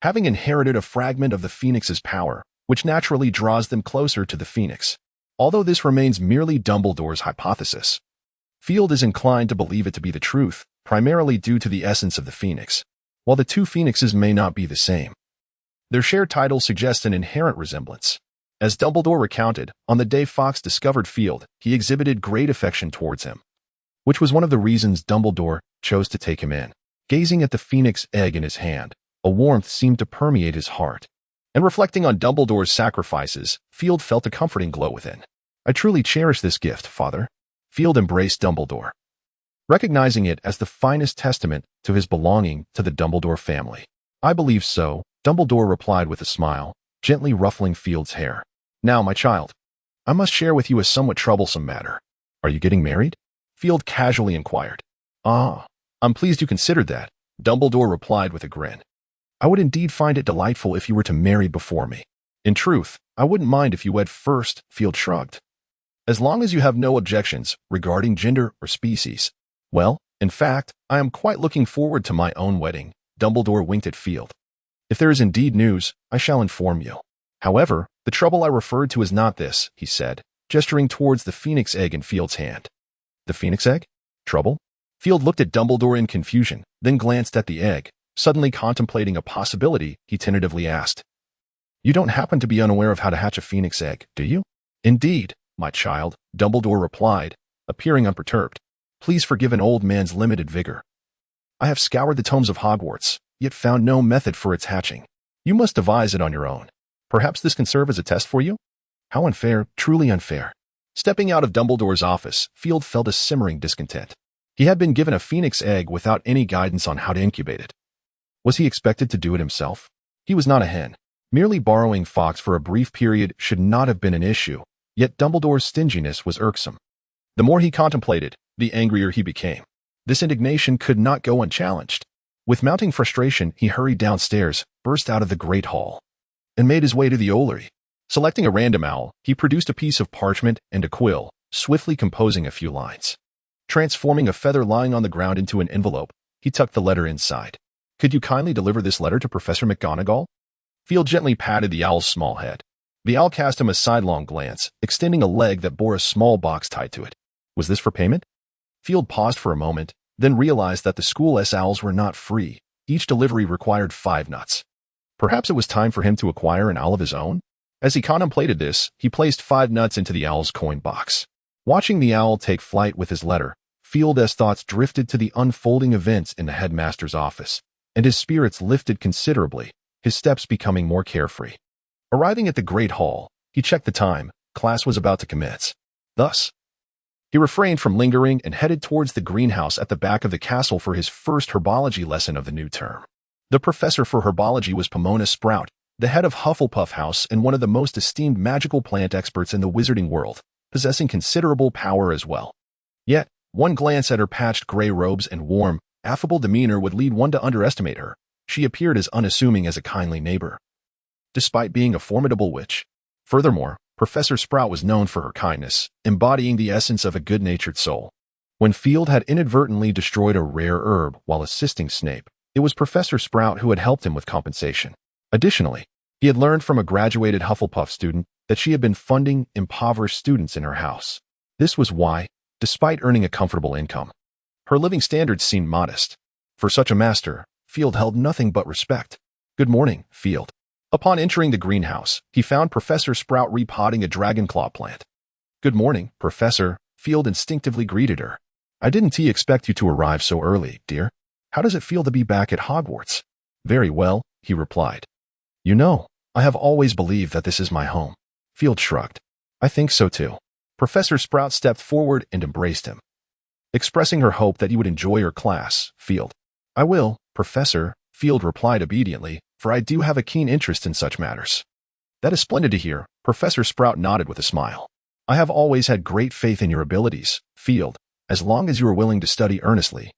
having inherited a fragment of the Phoenix's power, which naturally draws them closer to the Phoenix. Although this remains merely Dumbledore's hypothesis, Field is inclined to believe it to be the truth, primarily due to the essence of the Phoenix. While the two Phoenixes may not be the same, their shared title suggests an inherent resemblance. As Dumbledore recounted, on the day Fawkes discovered Field, he exhibited great affection towards him, which was one of the reasons Dumbledore chose to take him in. Gazing at the phoenix egg in his hand, a warmth seemed to permeate his heart. And reflecting on Dumbledore's sacrifices, Field felt a comforting glow within. I truly cherish this gift, Father. Field embraced Dumbledore, recognizing it as the finest testament to his belonging to the Dumbledore family. I believe so, Dumbledore replied with a smile, gently ruffling Field's hair. Now, my child, I must share with you a somewhat troublesome matter. Are you getting married? Field casually inquired. Ah, I'm pleased you considered that, Dumbledore replied with a grin. I would indeed find it delightful if you were to marry before me. In truth, I wouldn't mind if you wed first, Field shrugged. As long as you have no objections regarding gender or species. Well, in fact, I am quite looking forward to my own wedding, Dumbledore winked at Field. If there is indeed news, I shall inform you. However, the trouble I referred to is not this, he said, gesturing towards the phoenix egg in Field's hand. The phoenix egg? Trouble? Field looked at Dumbledore in confusion, then glanced at the egg. Suddenly contemplating a possibility, he tentatively asked, You don't happen to be unaware of how to hatch a phoenix egg, do you? Indeed, my child, Dumbledore replied, appearing unperturbed. Please forgive an old man's limited vigor. I have scoured the tomes of Hogwarts, yet found no method for its hatching. You must devise it on your own. Perhaps this can serve as a test for you? How unfair, truly unfair. Stepping out of Dumbledore's office, Field felt a simmering discontent. He had been given a phoenix egg without any guidance on how to incubate it. Was he expected to do it himself? He was not a hen. Merely borrowing Fawkes for a brief period should not have been an issue, yet Dumbledore's stinginess was irksome. The more he contemplated, the angrier he became. This indignation could not go unchallenged. With mounting frustration, he hurried downstairs, burst out of the great hall, and made his way to the Ollivander. Selecting a random owl, he produced a piece of parchment and a quill, swiftly composing a few lines. Transforming a feather lying on the ground into an envelope, he tucked the letter inside. Could you kindly deliver this letter to Professor McGonagall? Field gently patted the owl's small head. The owl cast him a sidelong glance, extending a leg that bore a small box tied to it. Was this for payment? Field paused for a moment, then realized that the school-s owls were not free. Each delivery required 5 nuts. Perhaps it was time for him to acquire an owl of his own? As he contemplated this, he placed 5 nuts into the owl's coin box. Watching the owl take flight with his letter, Field's thoughts drifted to the unfolding events in the headmaster's office, and his spirits lifted considerably, his steps becoming more carefree. Arriving at the great hall, he checked the time. Class was about to commence. Thus, he refrained from lingering and headed towards the greenhouse at the back of the castle for his first herbology lesson of the new term. The professor for herbology was Pomona Sprout, the head of Hufflepuff House and one of the most esteemed magical plant experts in the wizarding world, possessing considerable power as well. Yet, one glance at her patched gray robes and warm, affable demeanor would lead one to underestimate her. She appeared as unassuming as a kindly neighbor, despite being a formidable witch. Furthermore, Professor Sprout was known for her kindness, embodying the essence of a good-natured soul. When Field had inadvertently destroyed a rare herb while assisting Snape, it was Professor Sprout who had helped him with compensation. Additionally, he had learned from a graduated Hufflepuff student that she had been funding impoverished students in her house. This was why, despite earning a comfortable income, her living standards seemed modest. For such a master, Field held nothing but respect. "Good morning, Field." Upon entering the greenhouse, he found Professor Sprout repotting a dragonclaw plant. "Good morning, Professor," Field instinctively greeted her. "I didn't expect you to arrive so early, dear. How does it feel to be back at Hogwarts?" "Very well," he replied. "You know, I have always believed that this is my home." Field shrugged. "I think so too." Professor Sprout stepped forward and embraced him. Expressing her hope that he would enjoy her class, Field. "I will, Professor," Field replied obediently, "for I do have a keen interest in such matters." "That is splendid to hear," Professor Sprout nodded with a smile. "I have always had great faith in your abilities, Field, as long as you are willing to study earnestly."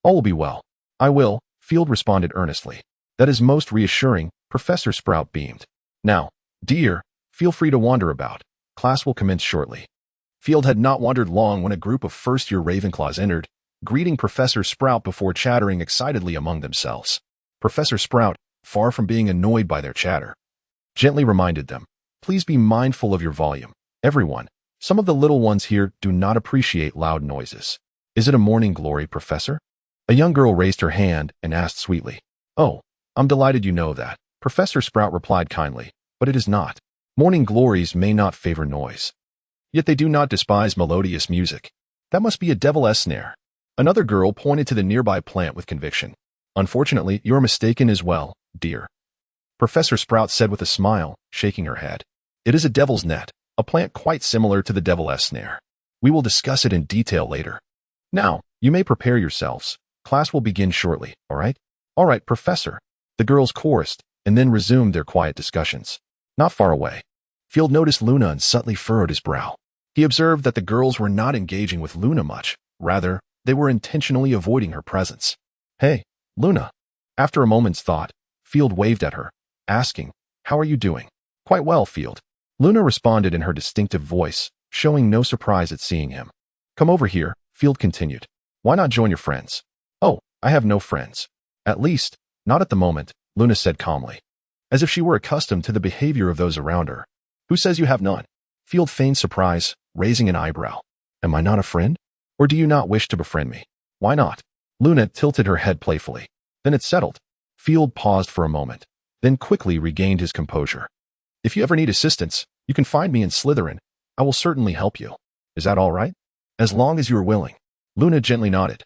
"All will be well." "I will," Field responded earnestly. "That is most reassuring," Professor Sprout beamed. "Now, dear, feel free to wander about. Class will commence shortly." Field had not wandered long when a group of first-year Ravenclaws entered, greeting Professor Sprout before chattering excitedly among themselves. Professor Sprout, far from being annoyed by their chatter, gently reminded them, "Please be mindful of your volume. Everyone, some of the little ones here do not appreciate loud noises." "Is it a morning glory, Professor?" A young girl raised her hand and asked sweetly. "Oh, I'm delighted you know that," Professor Sprout replied kindly, "but it is not. Morning glories may not favor noise. Yet they do not despise melodious music. That must be a devil's snare." Another girl pointed to the nearby plant with conviction. "Unfortunately, you're mistaken as well, dear," Professor Sprout said with a smile, shaking her head. "It is a devil's net, a plant quite similar to the devil's snare. We will discuss it in detail later. Now, you may prepare yourselves. Class will begin shortly, all right?" "All right, Professor," the girls chorused, and then resumed their quiet discussions. Not far away, Field noticed Luna and subtly furrowed his brow. He observed that the girls were not engaging with Luna much. Rather, they were intentionally avoiding her presence. "Hey, Luna." After a moment's thought, Field waved at her, asking, "How are you doing?" "Quite well, Field." Luna responded in her distinctive voice, showing no surprise at seeing him. "Come over here," Field continued. "Why not join your friends?" "Oh, I have no friends. At least, not at the moment," Luna said calmly, as if she were accustomed to the behavior of those around her. "Who says you have none?" Field feigned surprise, raising an eyebrow. "Am I not a friend? Or do you not wish to befriend me?" "Why not?" Luna tilted her head playfully. "Then it's settled." Field paused for a moment, then quickly regained his composure. "If you ever need assistance, you can find me in Slytherin. I will certainly help you. Is that all right?" "As long as you are willing." Luna gently nodded,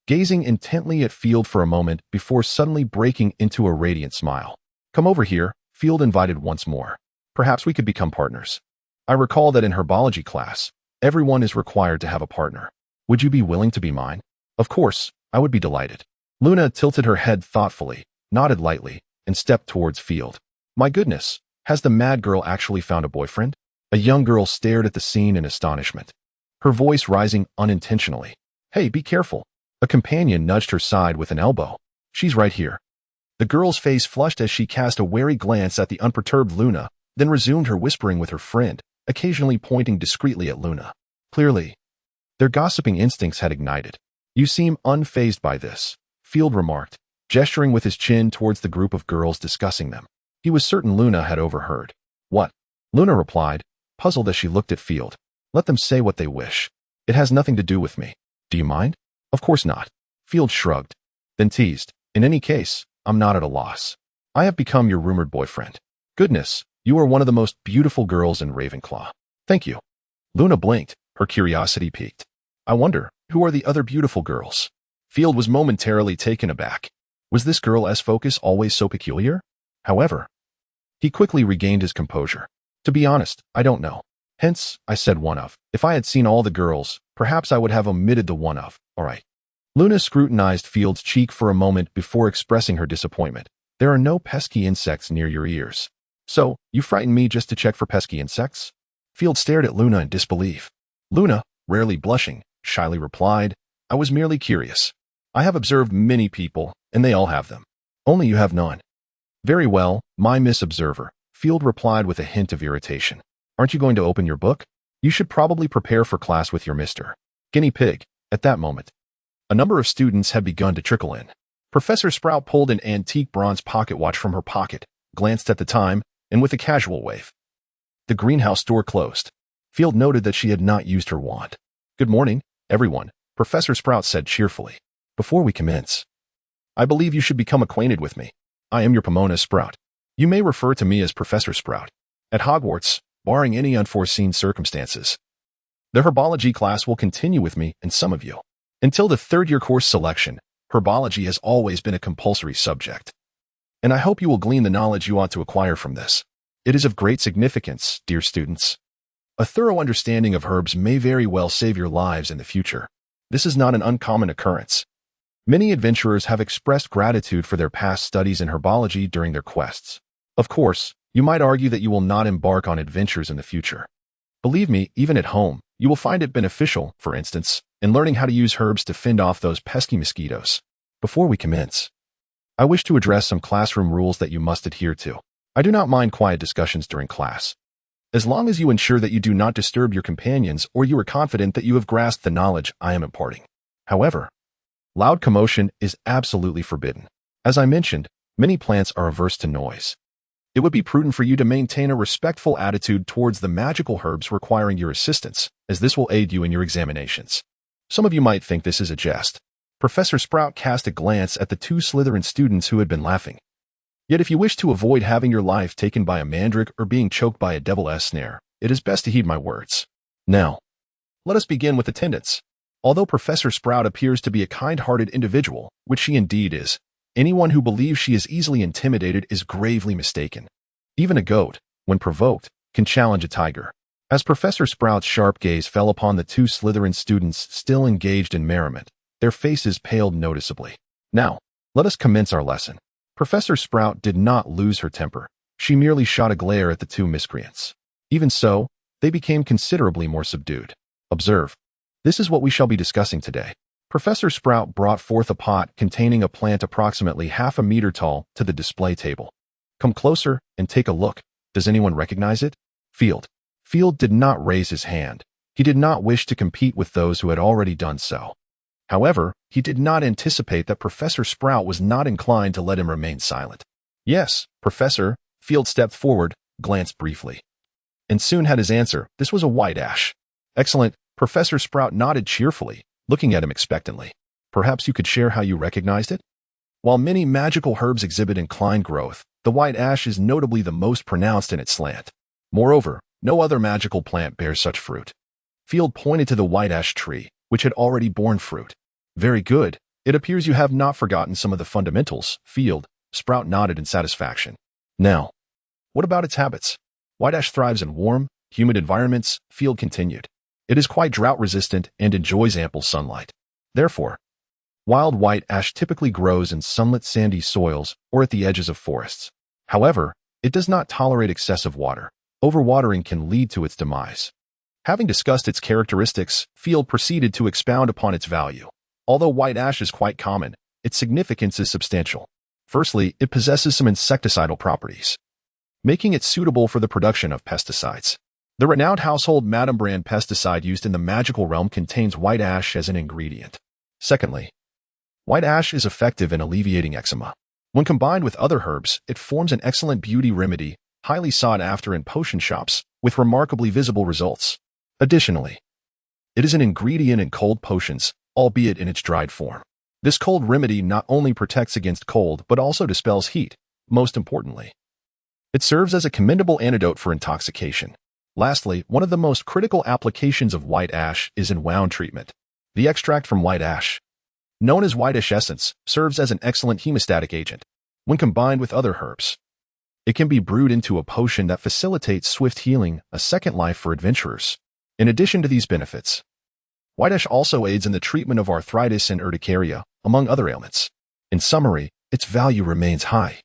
gazing intently at Field for a moment before suddenly breaking into a radiant smile. "Come over here," Field invited once more. "Perhaps we could become partners. I recall that in herbology class, everyone is required to have a partner. Would you be willing to be mine?" "Of course, I would be delighted." Luna tilted her head thoughtfully, nodded lightly, and stepped towards Field. "My goodness, has the mad girl actually found a boyfriend?" A young girl stared at the scene in astonishment, her voice rising unintentionally. "Hey, be careful." A companion nudged her side with an elbow. "She's right here." The girl's face flushed as she cast a wary glance at the unperturbed Luna, then resumed her whispering with her friend, occasionally pointing discreetly at Luna. Clearly, their gossiping instincts had ignited. "You seem unfazed by this," Field remarked, gesturing with his chin towards the group of girls discussing them. He was certain Luna had overheard. "What?" Luna replied, puzzled as she looked at Field. "Let them say what they wish. It has nothing to do with me. Do you mind?" "Of course not." Field shrugged, then teased. "In any case, I'm not at a loss. I have become your rumored boyfriend." "Goodness, you are one of the most beautiful girls in Ravenclaw." "Thank you." Luna blinked, her curiosity piqued. "I wonder, who are the other beautiful girls?" Field was momentarily taken aback. Was this girl's focus always so peculiar? However, he quickly regained his composure. "To be honest, I don't know. Hence, I said one of. If I had seen all the girls, perhaps I would have omitted the one of. All right." Luna scrutinized Field's cheek for a moment before expressing her disappointment. "There are no pesky insects near your ears. So, you frightened me just to check for pesky insects?" Field stared at Luna in disbelief. Luna, rarely blushing, shyly replied, "I was merely curious. I have observed many people, and they all have them. Only you have none." "Very well, my Miss Observer," Field replied with a hint of irritation. Aren't you going to open your book? You should probably prepare for class with your Mr. Guinea Pig. At that moment, a number of students had begun to trickle in. Professor Sprout pulled an antique bronze pocket watch from her pocket, glanced at the time, and with a casual wave, the greenhouse door closed. Field noted that she had not used her wand. "Good morning, everyone," Professor Sprout said cheerfully. "Before we commence, I believe you should become acquainted with me. I am your Pomona Sprout. You may refer to me as Professor Sprout. At Hogwarts, barring any unforeseen circumstances, the herbology class will continue with me and some of you. Until the third-year course selection, herbology has always been a compulsory subject. And I hope you will glean the knowledge you ought to acquire from this. It is of great significance, dear students. A thorough understanding of herbs may very well save your lives in the future. This is not an uncommon occurrence. Many adventurers have expressed gratitude for their past studies in herbology during their quests. Of course, you might argue that you will not embark on adventures in the future. Believe me, even at home, you will find it beneficial, for instance, in learning how to use herbs to fend off those pesky mosquitoes. Before we commence, I wish to address some classroom rules that you must adhere to. I do not mind quiet discussions during class, as long as you ensure that you do not disturb your companions or you are confident that you have grasped the knowledge I am imparting. However, loud commotion is absolutely forbidden. As I mentioned, many plants are averse to noise. It would be prudent for you to maintain a respectful attitude towards the magical herbs requiring your assistance, as this will aid you in your examinations. Some of you might think this is a jest. Professor Sprout cast a glance at the two Slytherin students who had been laughing. Yet if you wish to avoid having your life taken by a mandrake or being choked by a devil's snare, it is best to heed my words. Now, let us begin with attendance. Although Professor Sprout appears to be a kind-hearted individual, which she indeed is, anyone who believes she is easily intimidated is gravely mistaken. Even a goat, when provoked, can challenge a tiger. As Professor Sprout's sharp gaze fell upon the two Slytherin students still engaged in merriment, their faces paled noticeably. Now, let us commence our lesson. Professor Sprout did not lose her temper. She merely shot a glare at the two miscreants. Even so, they became considerably more subdued. Observe. This is what we shall be discussing today. Professor Sprout brought forth a pot containing a plant approximately half a meter tall to the display table. Come closer and take a look. Does anyone recognize it? Field. Field did not raise his hand. He did not wish to compete with those who had already done so. However, he did not anticipate that Professor Sprout was not inclined to let him remain silent. "Yes, Professor." Field stepped forward, glanced briefly, and soon had his answer. This was a white ash. "Excellent." Professor Sprout nodded cheerfully, looking at him expectantly. "Perhaps you could share how you recognized it?" While many magical herbs exhibit inclined growth, the white ash is notably the most pronounced in its slant. Moreover, no other magical plant bears such fruit. Field pointed to the white ash tree, which had already borne fruit. "Very good. It appears you have not forgotten some of the fundamentals." Field. Sprout nodded in satisfaction. "Now, what about its habits?" "White ash thrives in warm, humid environments," Field continued. "It is quite drought-resistant and enjoys ample sunlight. Therefore, wild white ash typically grows in sunlit sandy soils or at the edges of forests. However, it does not tolerate excessive water. Overwatering can lead to its demise." Having discussed its characteristics, Field proceeded to expound upon its value. Although white ash is quite common, its significance is substantial. Firstly, it possesses some insecticidal properties, making it suitable for the production of pesticides. The renowned household Madame brand pesticide used in the magical realm contains white ash as an ingredient. Secondly, white ash is effective in alleviating eczema. When combined with other herbs, it forms an excellent beauty remedy, highly sought after in potion shops, with remarkably visible results. Additionally, it is an ingredient in cold potions, albeit in its dried form. This cold remedy not only protects against cold but also dispels heat. Most importantly, it serves as a commendable antidote for intoxication. Lastly, one of the most critical applications of white ash is in wound treatment. The extract from white ash, known as white ash essence, serves as an excellent hemostatic agent. When combined with other herbs, it can be brewed into a potion that facilitates swift healing, a second life for adventurers. In addition to these benefits, white ash also aids in the treatment of arthritis and urticaria, among other ailments. In summary, its value remains high.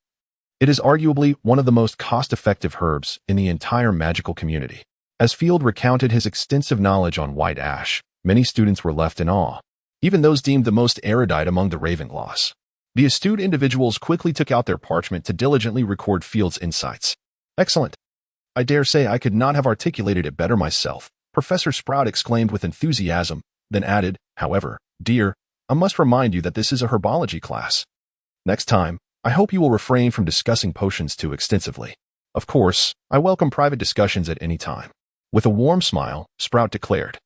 It is arguably one of the most cost-effective herbs in the entire magical community. As Field recounted his extensive knowledge on white ash, many students were left in awe, even those deemed the most erudite among the Ravenclaws. The astute individuals quickly took out their parchment to diligently record Field's insights. "Excellent. I dare say I could not have articulated it better myself, Professor Sprout exclaimed with enthusiasm, then added, however, dear, I must remind you that this is a herbology class. Next time, I hope you will refrain from discussing potions too extensively. Of course, I welcome private discussions at any time. With a warm smile, Sprout declared,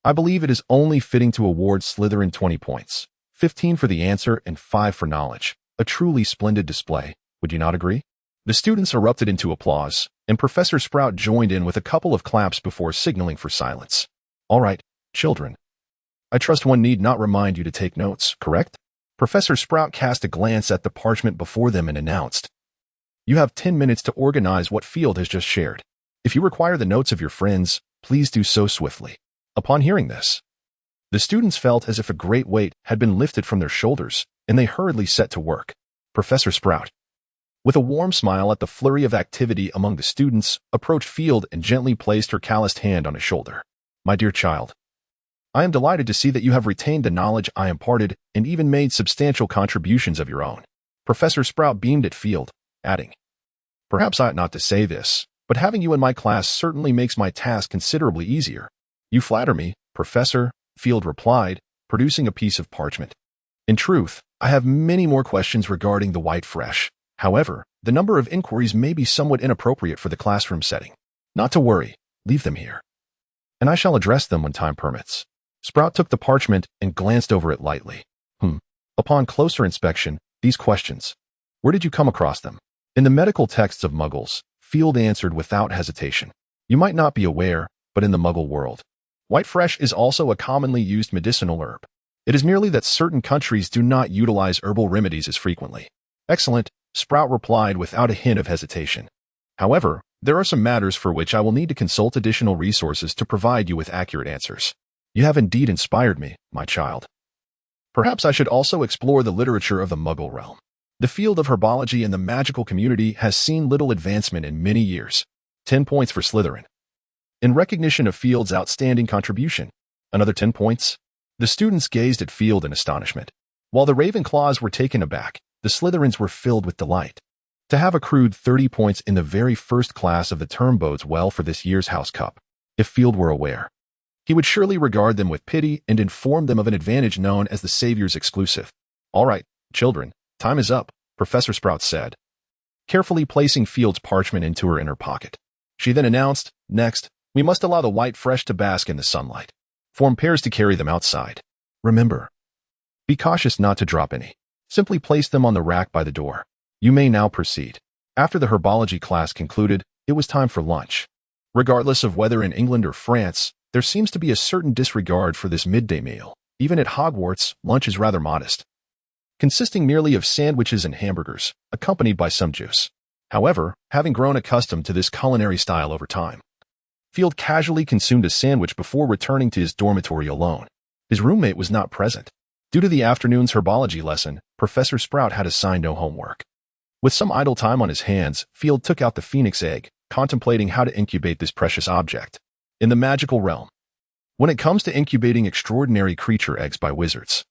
I believe it is only fitting to award Slytherin 20 points, 15 for the answer and 5 for knowledge. A truly splendid display, would you not agree? The students erupted into applause, and Professor Sprout joined in with a couple of claps before signaling for silence. All right, children. I trust one need not remind you to take notes, correct? Professor Sprout cast a glance at the parchment before them and announced, You have 10 minutes to organize what Field has just shared. If you require the notes of your friends, please do so swiftly. Upon hearing this, the students felt as if a great weight had been lifted from their shoulders, and they hurriedly set to work. Professor Sprout, with a warm smile at the flurry of activity among the students, approached Field and gently placed her calloused hand on his shoulder. My dear child, I am delighted to see that you have retained the knowledge I imparted and even made substantial contributions of your own. Professor Sprout beamed at Field, adding, Perhaps I ought not to say this, but having you in my class certainly makes my task considerably easier. You flatter me, Professor, Field replied, producing a piece of parchment. In truth, I have many more questions regarding the white fresh. However, the number of inquiries may be somewhat inappropriate for the classroom setting. Not to worry, leave them here, and I shall address them when time permits. Sprout took the parchment and glanced over it lightly. Upon closer inspection, these questions. Where did you come across them? In the medical texts of Muggles, Field answered without hesitation. You might not be aware, but in the Muggle world, white fresh is also a commonly used medicinal herb. It is merely that certain countries do not utilize herbal remedies as frequently. Excellent, Sprout replied without a hint of hesitation. However, there are some matters for which I will need to consult additional resources to provide you with accurate answers. You have indeed inspired me, my child. Perhaps I should also explore the literature of the Muggle realm. The field of herbology in the magical community has seen little advancement in many years. 10 points for Slytherin. In recognition of Field's outstanding contribution, another 10 points. The students gazed at Field in astonishment. While the Ravenclaws were taken aback, the Slytherins were filled with delight. To have accrued 30 points in the very first class of the term bodes well for this year's House Cup. If Field were aware, he would surely regard them with pity and inform them of an advantage known as the Savior's exclusive. All right, children, time is up, Professor Sprout said, carefully placing Field's parchment into her inner pocket. She then announced, next, we must allow the white fresh to bask in the sunlight. Form pairs to carry them outside. Remember, be cautious not to drop any. Simply place them on the rack by the door. You may now proceed. After the herbology class concluded, it was time for lunch. Regardless of whether in England or France, there seems to be a certain disregard for this midday meal. Even at Hogwarts, lunch is rather modest, consisting merely of sandwiches and hamburgers, accompanied by some juice. However, having grown accustomed to this culinary style over time, Field casually consumed a sandwich before returning to his dormitory alone. His roommate was not present. Due to the afternoon's herbology lesson, Professor Sprout had assigned no homework. With some idle time on his hands, Field took out the phoenix egg, contemplating how to incubate this precious object. In the magical realm, when it comes to incubating extraordinary creature eggs by wizards,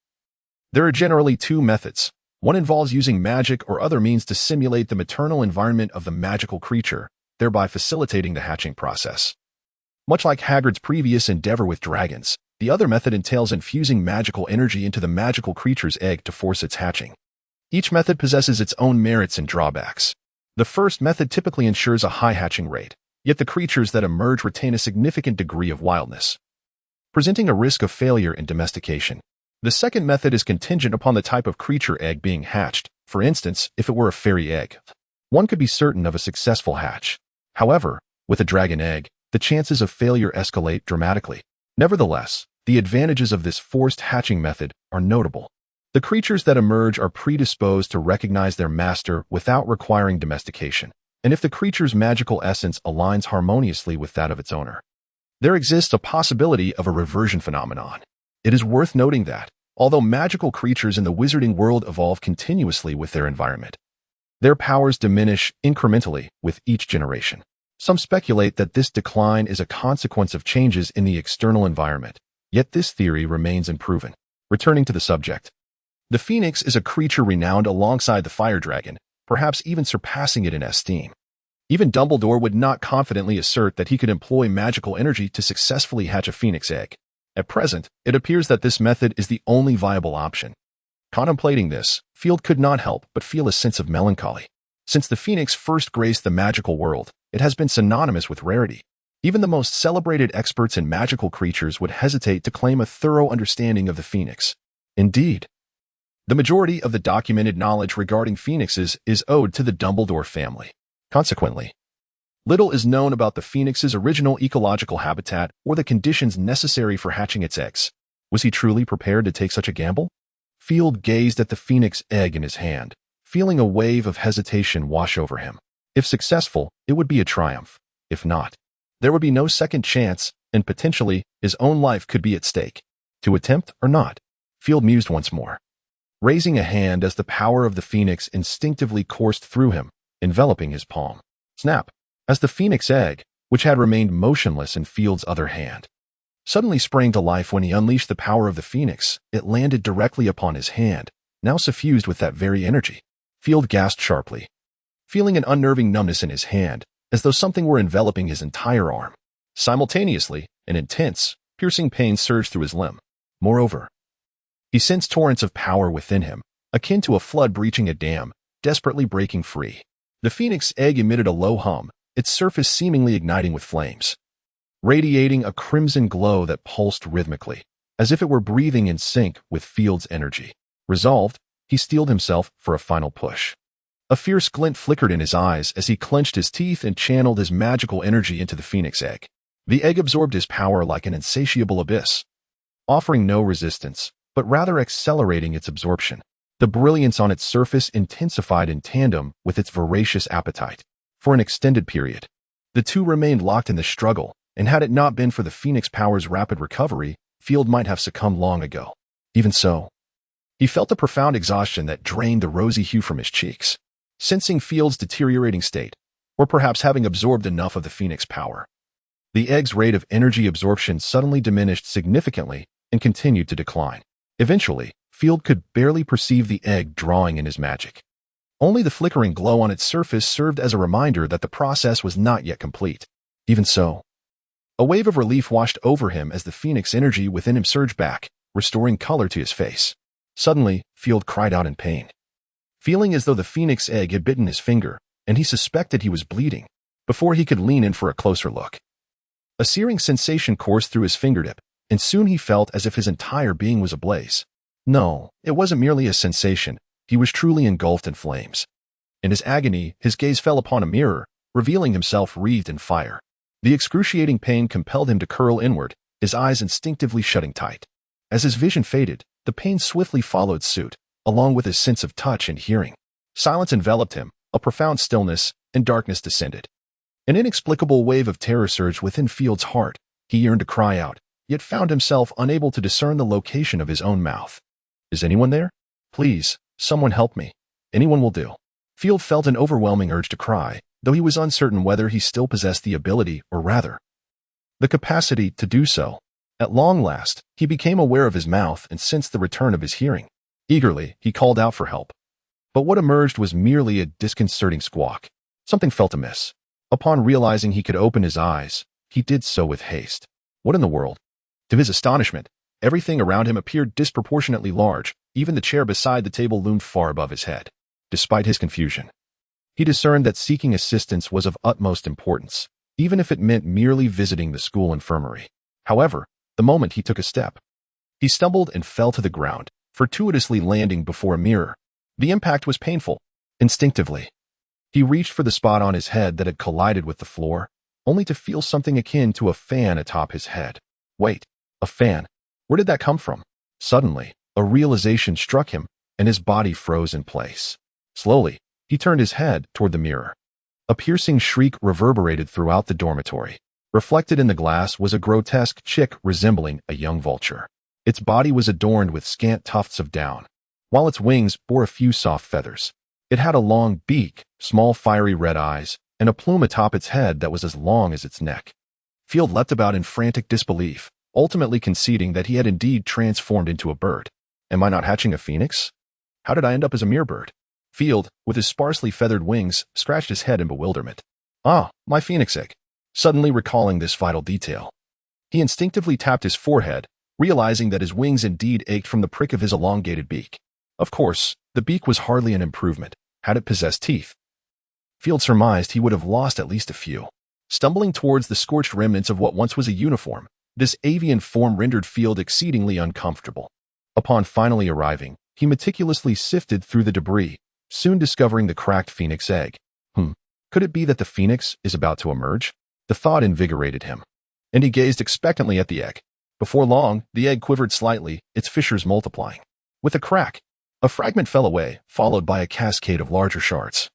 there are generally two methods. One involves using magic or other means to simulate the maternal environment of the magical creature, thereby facilitating the hatching process. Much like Hagrid's previous endeavor with dragons, the other method entails infusing magical energy into the magical creature's egg to force its hatching. Each method possesses its own merits and drawbacks. The first method typically ensures a high hatching rate, yet the creatures that emerge retain a significant degree of wildness, presenting a risk of failure in domestication. The second method is contingent upon the type of creature egg being hatched. For instance, if it were a fairy egg, one could be certain of a successful hatch. However, with a dragon egg, the chances of failure escalate dramatically. Nevertheless, the advantages of this forced hatching method are notable. The creatures that emerge are predisposed to recognize their master without requiring domestication, and if the creature's magical essence aligns harmoniously with that of its owner, there exists a possibility of a reversion phenomenon. It is worth noting that, although magical creatures in the wizarding world evolve continuously with their environment, their powers diminish incrementally with each generation. Some speculate that this decline is a consequence of changes in the external environment, yet this theory remains unproven. Returning to the subject, the phoenix is a creature renowned alongside the fire dragon, perhaps even surpassing it in esteem. Even Dumbledore would not confidently assert that he could employ magical energy to successfully hatch a phoenix egg. At present, it appears that this method is the only viable option. Contemplating this, Field could not help but feel a sense of melancholy. Since the phoenix first graced the magical world, it has been synonymous with rarity. Even the most celebrated experts in magical creatures would hesitate to claim a thorough understanding of the phoenix. Indeed, the majority of the documented knowledge regarding phoenixes is owed to the Dumbledore family. Consequently, little is known about the phoenix's original ecological habitat or the conditions necessary for hatching its eggs. Was he truly prepared to take such a gamble? Field gazed at the phoenix egg in his hand, feeling a wave of hesitation wash over him. If successful, it would be a triumph. If not, there would be no second chance, and potentially, his own life could be at stake. To attempt or not? Field mused once more, raising a hand as the power of the phoenix instinctively coursed through him, enveloping his palm. Snap! As the phoenix egg, which had remained motionless in Field's other hand, suddenly sprang to life when he unleashed the power of the phoenix, it landed directly upon his hand, now suffused with that very energy. Field gasped sharply, feeling an unnerving numbness in his hand, as though something were enveloping his entire arm. Simultaneously, an intense, piercing pain surged through his limb. Moreover, he sensed torrents of power within him, akin to a flood breaching a dam, desperately breaking free. The phoenix egg emitted a low hum, its surface seemingly igniting with flames, radiating a crimson glow that pulsed rhythmically, as if it were breathing in sync with Field's energy. Resolved, he steeled himself for a final push. A fierce glint flickered in his eyes as he clenched his teeth and channeled his magical energy into the phoenix egg. The egg absorbed his power like an insatiable abyss, offering no resistance, but rather accelerating its absorption. The brilliance on its surface intensified in tandem with its voracious appetite. For an extended period, the two remained locked in the struggle, and had it not been for the phoenix power's rapid recovery, Field might have succumbed long ago. Even so, he felt a profound exhaustion that drained the rosy hue from his cheeks. Sensing Field's deteriorating state, or perhaps having absorbed enough of the phoenix power, the egg's rate of energy absorption suddenly diminished significantly and continued to decline. Eventually, Field could barely perceive the egg drawing in his magic. Only the flickering glow on its surface served as a reminder that the process was not yet complete. Even so, a wave of relief washed over him as the phoenix energy within him surged back, restoring color to his face. Suddenly, Field cried out in pain, feeling as though the phoenix egg had bitten his finger, and he suspected he was bleeding, before he could lean in for a closer look. A searing sensation coursed through his fingertip, and soon he felt as if his entire being was ablaze. No, it wasn't merely a sensation, he was truly engulfed in flames. In his agony, his gaze fell upon a mirror, revealing himself wreathed in fire. The excruciating pain compelled him to curl inward, his eyes instinctively shutting tight. As his vision faded, the pain swiftly followed suit, along with his sense of touch and hearing. Silence enveloped him, a profound stillness, and darkness descended. An inexplicable wave of terror surged within Field's heart. He yearned to cry out, yet found himself unable to discern the location of his own mouth. Is anyone there? Please, someone help me. Anyone will do. Field felt an overwhelming urge to cry, though he was uncertain whether he still possessed the ability, or rather, the capacity to do so. At long last, he became aware of his mouth and sensed the return of his hearing. Eagerly, he called out for help. But what emerged was merely a disconcerting squawk. Something felt amiss. Upon realizing he could open his eyes, he did so with haste. What in the world? To his astonishment, everything around him appeared disproportionately large. Even the chair beside the table loomed far above his head. Despite his confusion, he discerned that seeking assistance was of utmost importance, even if it meant merely visiting the school infirmary. However, the moment he took a step, he stumbled and fell to the ground, fortuitously landing before a mirror. The impact was painful. Instinctively, he reached for the spot on his head that had collided with the floor, only to feel something akin to a fan atop his head. Wait, a fan? Where did that come from? Suddenly, a realization struck him, and his body froze in place. Slowly, he turned his head toward the mirror. A piercing shriek reverberated throughout the dormitory. Reflected in the glass was a grotesque chick resembling a young vulture. Its body was adorned with scant tufts of down, while its wings bore a few soft feathers. It had a long beak, small fiery red eyes, and a plume atop its head that was as long as its neck. Field leapt about in frantic disbelief, ultimately conceding that he had indeed transformed into a bird. Am I not hatching a phoenix? How did I end up as a mere bird? Field, with his sparsely feathered wings, scratched his head in bewilderment. Ah, my phoenix egg. Suddenly recalling this vital detail, he instinctively tapped his forehead, realizing that his wings indeed ached from the prick of his elongated beak. Of course, the beak was hardly an improvement, had it possessed teeth. Field surmised he would have lost at least a few. Stumbling towards the scorched remnants of what once was a uniform, this avian form rendered Field exceedingly uncomfortable. Upon finally arriving, he meticulously sifted through the debris, soon discovering the cracked phoenix egg. Could it be that the phoenix is about to emerge? The thought invigorated him, and he gazed expectantly at the egg. Before long, the egg quivered slightly, its fissures multiplying. With a crack, a fragment fell away, followed by a cascade of larger shards,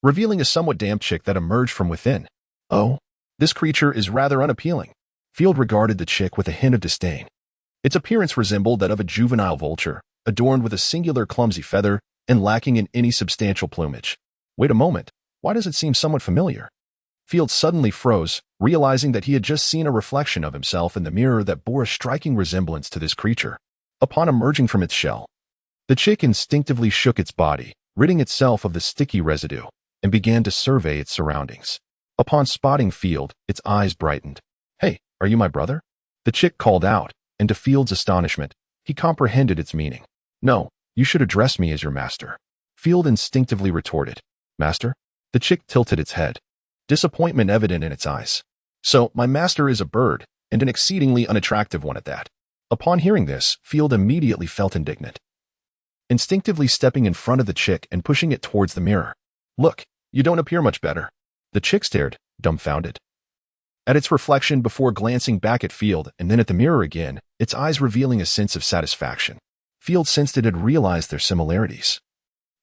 revealing a somewhat damp chick that emerged from within. Oh, this creature is rather unappealing. Field regarded the chick with a hint of disdain. Its appearance resembled that of a juvenile vulture, adorned with a singular clumsy feather and lacking in any substantial plumage. Wait a moment, why does it seem somewhat familiar? Field suddenly froze, realizing that he had just seen a reflection of himself in the mirror that bore a striking resemblance to this creature. Upon emerging from its shell, the chick instinctively shook its body, ridding itself of the sticky residue, and began to survey its surroundings. Upon spotting Field, its eyes brightened. "Hey, are you my brother?" the chick called out, and to Field's astonishment, he comprehended its meaning. "No, you should address me as your master," Field instinctively retorted. "Master?" The chick tilted its head, disappointment evident in its eyes. "So, my master is a bird, and an exceedingly unattractive one at that." Upon hearing this, Field immediately felt indignant, instinctively stepping in front of the chick and pushing it towards the mirror. "Look, you don't appear much better." The chick stared, dumbfounded, at its reflection before glancing back at Field and then at the mirror again, its eyes revealing a sense of satisfaction. Field sensed it had realized their similarities.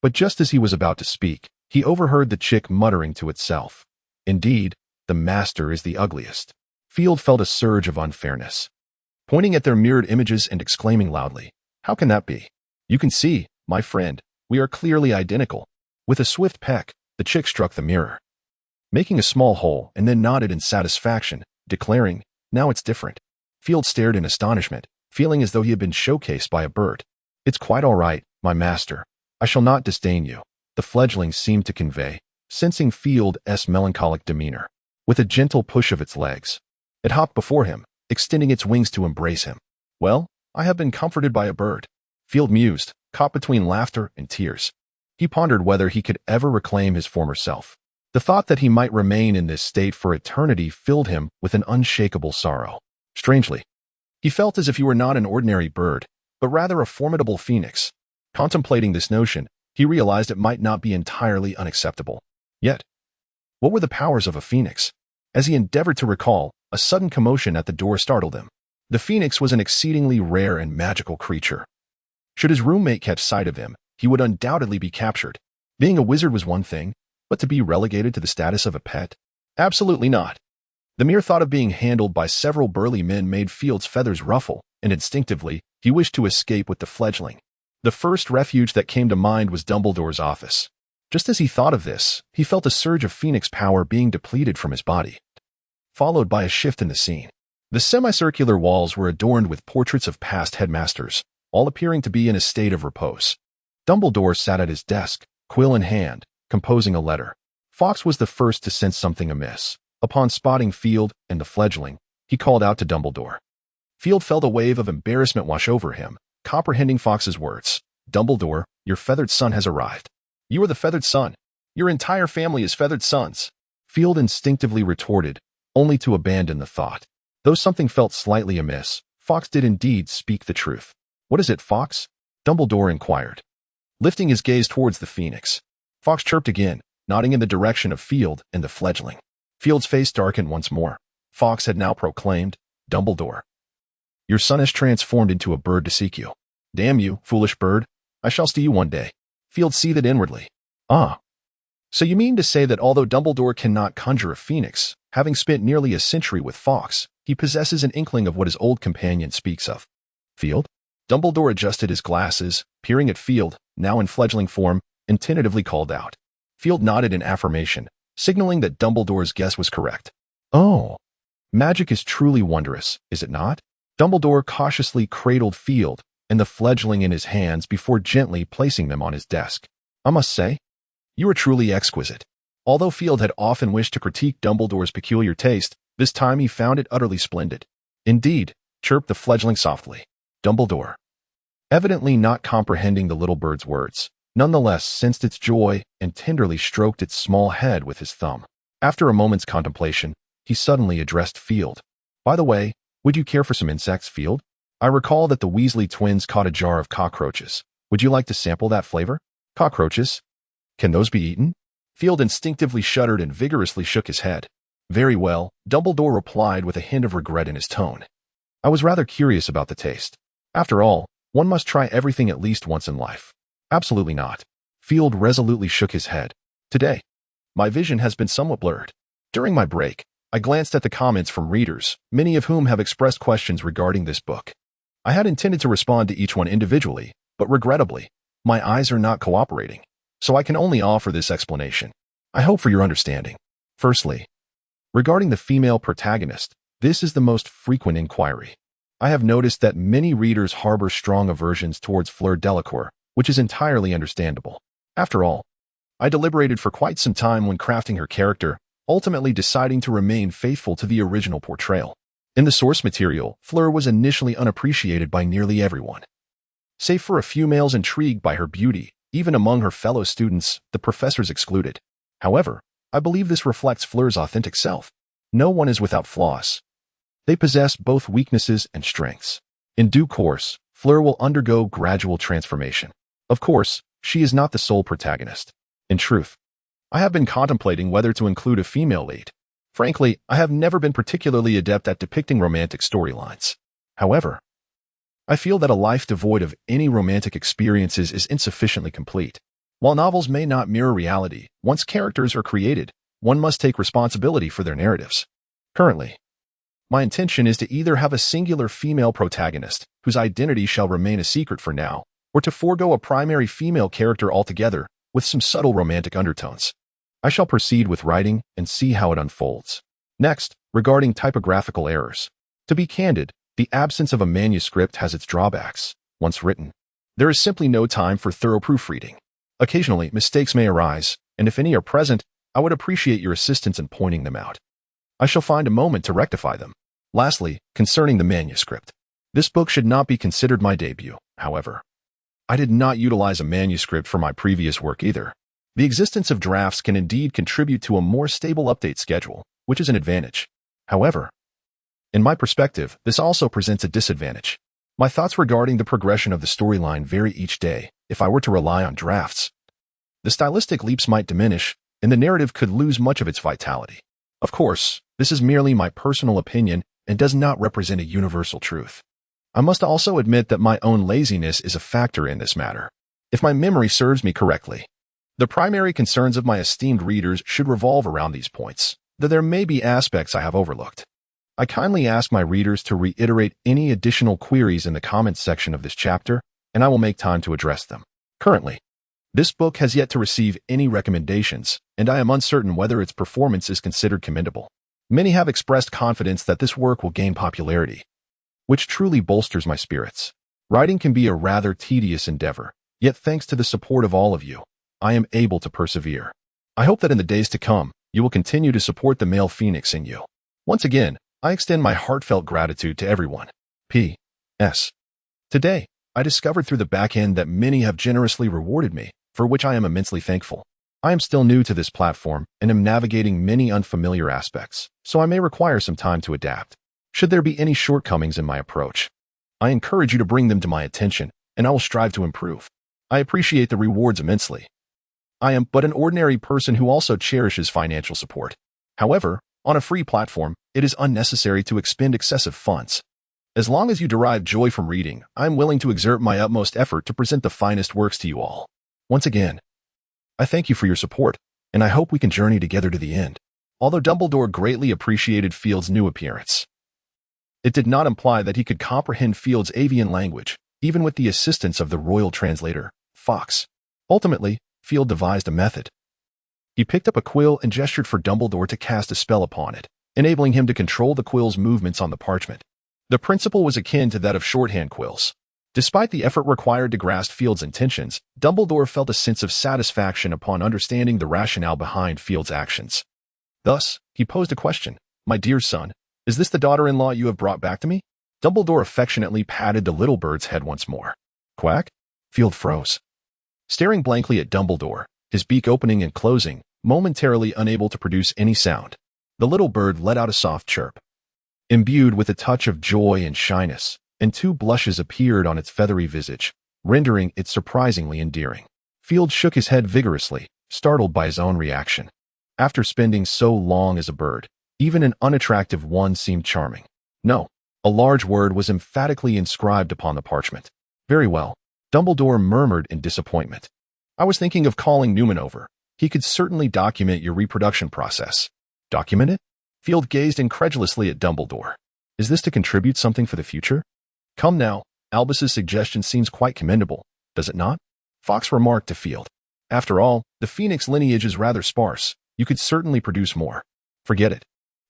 But just as he was about to speak, he overheard the chick muttering to itself, "Indeed, the master is the ugliest." Field felt a surge of unfairness, pointing at their mirrored images and exclaiming loudly, "How can that be? You can see, my friend, we are clearly identical." With a swift peck, the chick struck the mirror, making a small hole, and then nodded in satisfaction, declaring, "Now it's different." Field stared in astonishment, feeling as though he had been showcased by a bird. "It's quite all right, my master. I shall not disdain you," the fledgling seemed to convey, sensing Field's melancholic demeanor. With a gentle push of its legs, it hopped before him, extending its wings to embrace him. "Well, I have been comforted by a bird," Field mused, caught between laughter and tears. He pondered whether he could ever reclaim his former self. The thought that he might remain in this state for eternity filled him with an unshakable sorrow. Strangely, he felt as if he were not an ordinary bird, but rather a formidable phoenix. Contemplating this notion, he realized it might not be entirely unacceptable. Yet, what were the powers of a phoenix? As he endeavored to recall, a sudden commotion at the door startled him. The phoenix was an exceedingly rare and magical creature. Should his roommate catch sight of him, he would undoubtedly be captured. Being a wizard was one thing, but to be relegated to the status of a pet? Absolutely not. The mere thought of being handled by several burly men made Field's feathers ruffle, and instinctively, he wished to escape with the fledgling. The first refuge that came to mind was Dumbledore's office. Just as he thought of this, he felt a surge of phoenix power being depleted from his body, followed by a shift in the scene. The semicircular walls were adorned with portraits of past headmasters, all appearing to be in a state of repose. Dumbledore sat at his desk, quill in hand, composing a letter. Fawkes was the first to sense something amiss. Upon spotting Field and the fledgling, he called out to Dumbledore. Field felt a wave of embarrassment wash over him, comprehending Fawkes's words. "Dumbledore, your feathered son has arrived." "You are the feathered son. Your entire family is feathered sons," Field instinctively retorted, only to abandon the thought. Though something felt slightly amiss, Fawkes did indeed speak the truth. "What is it, Fawkes?" Dumbledore inquired, lifting his gaze towards the phoenix. Fawkes chirped again, nodding in the direction of Field and the fledgling. Field's face darkened once more. Fawkes had now proclaimed, "Dumbledore, your son has transformed into a bird to seek you. Damn you, foolish bird. I shall see you one day." Field seethed inwardly. "Ah. So you mean to say that although Dumbledore cannot conjure a phoenix, having spent nearly a century with Fawkes, he possesses an inkling of what his old companion speaks of?" "Field?" Dumbledore adjusted his glasses, peering at Field, now in fledgling form, and tentatively called out. Field nodded in affirmation, signaling that Dumbledore's guess was correct. "Oh, magic is truly wondrous, is it not?" Dumbledore cautiously cradled Field and the fledgling in his hands before gently placing them on his desk. "I must say, you are truly exquisite." Although Field had often wished to critique Dumbledore's peculiar taste, this time he found it utterly splendid. Indeed, chirped the fledgling softly. Dumbledore, evidently not comprehending the little bird's words, nonetheless sensed its joy and tenderly stroked its small head with his thumb. After a moment's contemplation, he suddenly addressed Field. By the way, would you care for some insects, Field? I recall that the Weasley twins caught a jar of cockroaches. Would you like to sample that flavor? Cockroaches? Can those be eaten? Field instinctively shuddered and vigorously shook his head. Very well, Dumbledore replied with a hint of regret in his tone. I was rather curious about the taste. After all, one must try everything at least once in life. Absolutely not. Field resolutely shook his head. Today, my vision has been somewhat blurred. During my break, I glanced at the comments from readers, many of whom have expressed questions regarding this book. I had intended to respond to each one individually, but regrettably, my eyes are not cooperating, so I can only offer this explanation. I hope for your understanding. Firstly, regarding the female protagonist, this is the most frequent inquiry. I have noticed that many readers harbor strong aversions towards Fleur Delacours, which is entirely understandable. After all, I deliberated for quite some time when crafting her character, ultimately deciding to remain faithful to the original portrayal. In the source material, Fleur was initially unappreciated by nearly everyone. Save for a few males intrigued by her beauty, even among her fellow students, the professors excluded. However, I believe this reflects Fleur's authentic self. No one is without flaws. They possess both weaknesses and strengths. In due course, Fleur will undergo gradual transformation. Of course, she is not the sole protagonist. In truth, I have been contemplating whether to include a female lead. Frankly, I have never been particularly adept at depicting romantic storylines. However, I feel that a life devoid of any romantic experiences is insufficiently complete. While novels may not mirror reality, once characters are created, one must take responsibility for their narratives. Currently, my intention is to either have a singular female protagonist, whose identity shall remain a secret for now, or to forego a primary female character altogether, with some subtle romantic undertones. I shall proceed with writing and see how it unfolds. Next, regarding typographical errors. To be candid, the absence of a manuscript has its drawbacks. Once written, there is simply no time for thorough proofreading. Occasionally, mistakes may arise, and if any are present, I would appreciate your assistance in pointing them out. I shall find a moment to rectify them. Lastly, concerning the manuscript. This book should not be considered my debut, however. I did not utilize a manuscript for my previous work either. The existence of drafts can indeed contribute to a more stable update schedule, which is an advantage. However, in my perspective, this also presents a disadvantage. My thoughts regarding the progression of the storyline vary each day if I were to rely on drafts. The stylistic leaps might diminish, and the narrative could lose much of its vitality. Of course, this is merely my personal opinion and does not represent a universal truth. I must also admit that my own laziness is a factor in this matter. If my memory serves me correctly, the primary concerns of my esteemed readers should revolve around these points, though there may be aspects I have overlooked. I kindly ask my readers to reiterate any additional queries in the comments section of this chapter, and I will make time to address them. Currently, this book has yet to receive any recommendations, and I am uncertain whether its performance is considered commendable. Many have expressed confidence that this work will gain popularity, which truly bolsters my spirits. Writing can be a rather tedious endeavor, yet thanks to the support of all of you, I am able to persevere. I hope that in the days to come, you will continue to support the male phoenix in you. Once again, I extend my heartfelt gratitude to everyone. P.S. Today, I discovered through the back end that many have generously rewarded me, for which I am immensely thankful. I am still new to this platform and am navigating many unfamiliar aspects, so I may require some time to adapt. Should there be any shortcomings in my approach, I encourage you to bring them to my attention, and I will strive to improve. I appreciate the rewards immensely. I am but an ordinary person who also cherishes financial support. However, on a free platform, it is unnecessary to expend excessive funds. As long as you derive joy from reading, I am willing to exert my utmost effort to present the finest works to you all. Once again, I thank you for your support, and I hope we can journey together to the end. Although Dumbledore greatly appreciated Field's new appearance, it did not imply that he could comprehend Field's avian language, even with the assistance of the royal translator, Fox. Ultimately, Field devised a method. He picked up a quill and gestured for Dumbledore to cast a spell upon it, enabling him to control the quill's movements on the parchment. The principle was akin to that of shorthand quills. Despite the effort required to grasp Field's intentions, Dumbledore felt a sense of satisfaction upon understanding the rationale behind Field's actions. Thus, he posed a question. "My dear son, is this the daughter-in-law you have brought back to me?" Dumbledore affectionately patted the little bird's head once more. Quack? Field froze. Staring blankly at Dumbledore, his beak opening and closing, momentarily unable to produce any sound, the little bird let out a soft chirp. Imbued with a touch of joy and shyness, and 2 blushes appeared on its feathery visage, rendering it surprisingly endearing. Field shook his head vigorously, startled by his own reaction. After spending so long as a bird, even an unattractive one seemed charming. No, a large word was emphatically inscribed upon the parchment. "Very well," Dumbledore murmured in disappointment. "I was thinking of calling Newman over. He could certainly document your reproduction process." "Document it?" Field gazed incredulously at Dumbledore. "Is this to contribute something for the future?" "Come now, Albus's suggestion seems quite commendable, does it not?" Fawkes remarked to Field. "After all, the Phoenix lineage is rather sparse. You could certainly produce more." "Forget it.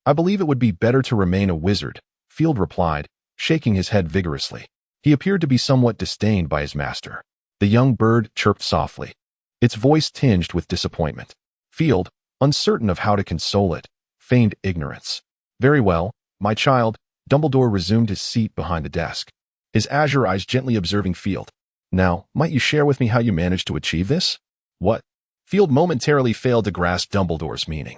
I believe it would be better to remain a wizard," Field replied, shaking his head vigorously. He appeared to be somewhat disdained by his master. The young bird chirped softly, its voice tinged with disappointment. Field, uncertain of how to console it, feigned ignorance. "Very well, my child." Dumbledore resumed his seat behind the desk, his azure eyes gently observing Field. "Now, might you share with me how you managed to achieve this?" "What?" Field momentarily failed to grasp Dumbledore's meaning.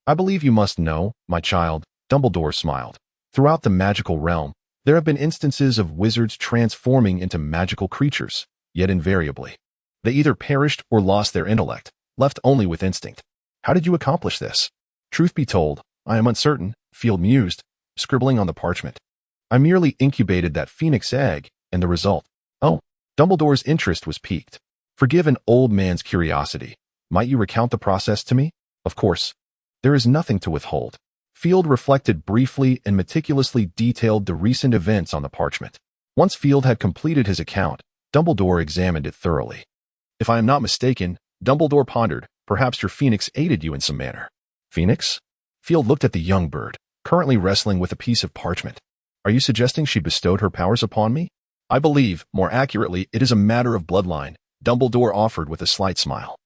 "I believe you must know, my child," Dumbledore smiled. "Throughout the magical realm, there have been instances of wizards transforming into magical creatures, yet invariably, they either perished or lost their intellect, left only with instinct. How did you accomplish this?" "Truth be told, I am uncertain," Field mused, scribbling on the parchment. "I merely incubated that phoenix egg, and the result—" "Oh." Dumbledore's interest was piqued. "Forgive an old man's curiosity. Might you recount the process to me?" "Of course. There is nothing to withhold." Field reflected briefly and meticulously detailed the recent events on the parchment. Once Field had completed his account, Dumbledore examined it thoroughly. "If I am not mistaken," Dumbledore pondered, "perhaps your phoenix aided you in some manner." "Phoenix?" Field looked at the young bird, currently wrestling with a piece of parchment. "Are you suggesting she bestowed her powers upon me?" "I believe, more accurately, it is a matter of bloodline," Dumbledore offered with a slight smile.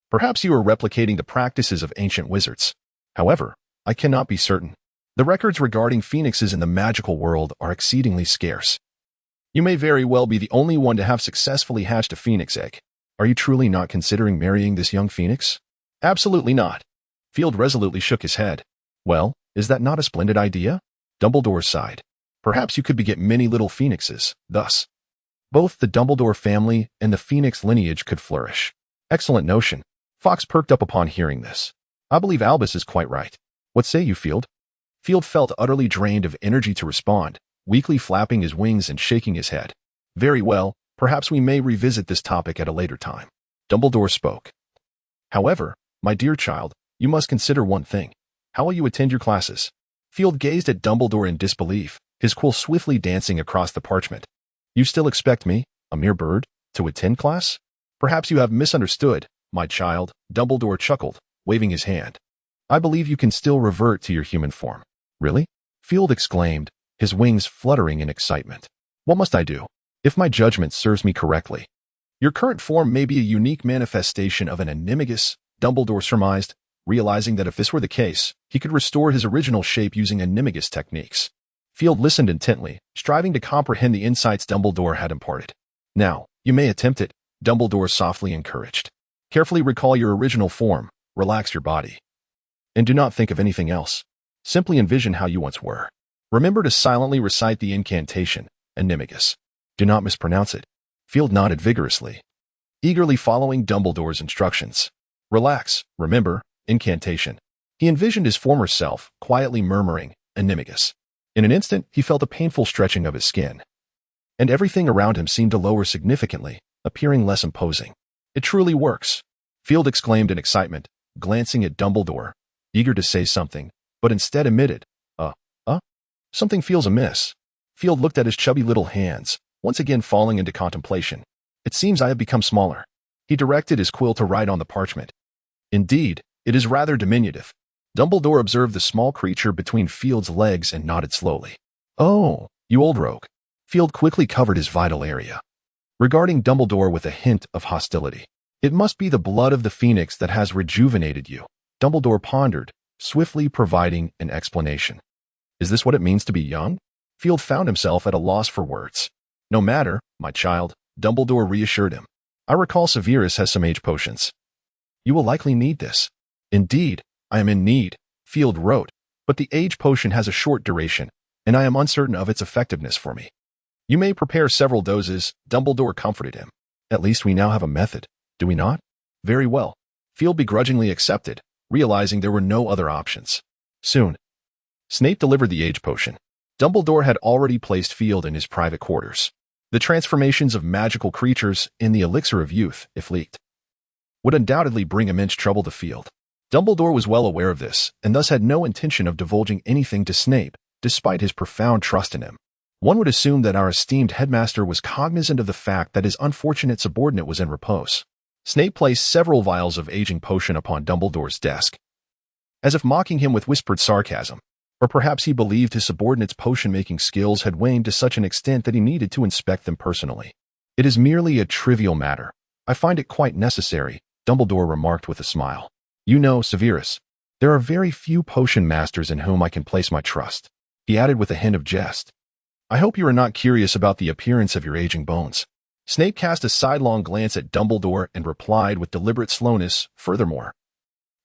"Perhaps you are replicating the practices of ancient wizards. However, I cannot be certain. The records regarding phoenixes in the magical world are exceedingly scarce. You may very well be the only one to have successfully hatched a phoenix egg. Are you truly not considering marrying this young phoenix?" "Absolutely not." Field resolutely shook his head. "Well, is that not a splendid idea?" Dumbledore sighed. "Perhaps you could beget many little phoenixes, thus both the Dumbledore family and the phoenix lineage could flourish." "Excellent notion." Fawkes perked up upon hearing this. "I believe Albus is quite right. What say you, Field?" Field felt utterly drained of energy to respond, weakly flapping his wings and shaking his head. "Very well, perhaps we may revisit this topic at a later time." Dumbledore spoke. "However, my dear child, you must consider one thing. How will you attend your classes?" Field gazed at Dumbledore in disbelief, his quill swiftly dancing across the parchment. "You still expect me, a mere bird, to attend class? Perhaps you have misunderstood, my child," Dumbledore chuckled, waving his hand. "I believe you can still revert to your human form." "Really?" Field exclaimed, his wings fluttering in excitement. "What must I do? If my judgment serves me correctly." "Your current form may be a unique manifestation of an animagus," Dumbledore surmised, realizing that if this were the case, he could restore his original shape using animagus techniques. Field listened intently, striving to comprehend the insights Dumbledore had imparted. "Now, you may attempt it," Dumbledore softly encouraged. "Carefully recall your original form, relax your body, and do not think of anything else. Simply envision how you once were. Remember to silently recite the incantation, animagus. Do not mispronounce it." Field nodded vigorously, eagerly following Dumbledore's instructions. "Relax, remember, incantation." He envisioned his former self, quietly murmuring, animagus. In an instant, he felt a painful stretching of his skin, and everything around him seemed to lower significantly, appearing less imposing. "It truly works," Field exclaimed in excitement, glancing at Dumbledore, eager to say something, but instead emitted, something feels amiss." Field looked at his chubby little hands, once again falling into contemplation. "It seems I have become smaller." He directed his quill to write on the parchment. "Indeed, it is rather diminutive." Dumbledore observed the small creature between Field's legs and nodded slowly. "Oh, you old rogue." Field quickly covered his vital area. regarding Dumbledore with a hint of hostility. "It must be the blood of the phoenix that has rejuvenated you," Dumbledore pondered, swiftly providing an explanation. "Is this what it means to be young?" Field found himself at a loss for words. "No matter, my child," Dumbledore reassured him. "I recall Severus has some age potions. You will likely need this." "Indeed, I am in need," Field wrote, "but the age potion has a short duration, and I am uncertain of its effectiveness for me." "You may prepare several doses," Dumbledore comforted him. "At least we now have a method, do we not?" "Very well." Field begrudgingly accepted, realizing there were no other options. Soon, Snape delivered the age potion. Dumbledore had already placed Field in his private quarters. The transformations of magical creatures in the elixir of youth, if leaked, would undoubtedly bring immense trouble to Field. Dumbledore was well aware of this, and thus had no intention of divulging anything to Snape, despite his profound trust in him. One would assume that our esteemed headmaster was cognizant of the fact that his unfortunate subordinate was in repose. Snape placed several vials of aging potion upon Dumbledore's desk, as if mocking him with whispered sarcasm. Or perhaps he believed his subordinate's potion-making skills had waned to such an extent that he needed to inspect them personally. "It is merely a trivial matter. I find it quite necessary," Dumbledore remarked with a smile. "You know, Severus, there are very few potion masters in whom I can place my trust," he added with a hint of jest. "I hope you are not curious about the appearance of your aging bones." Snape cast a sidelong glance at Dumbledore and replied with deliberate slowness, "Furthermore,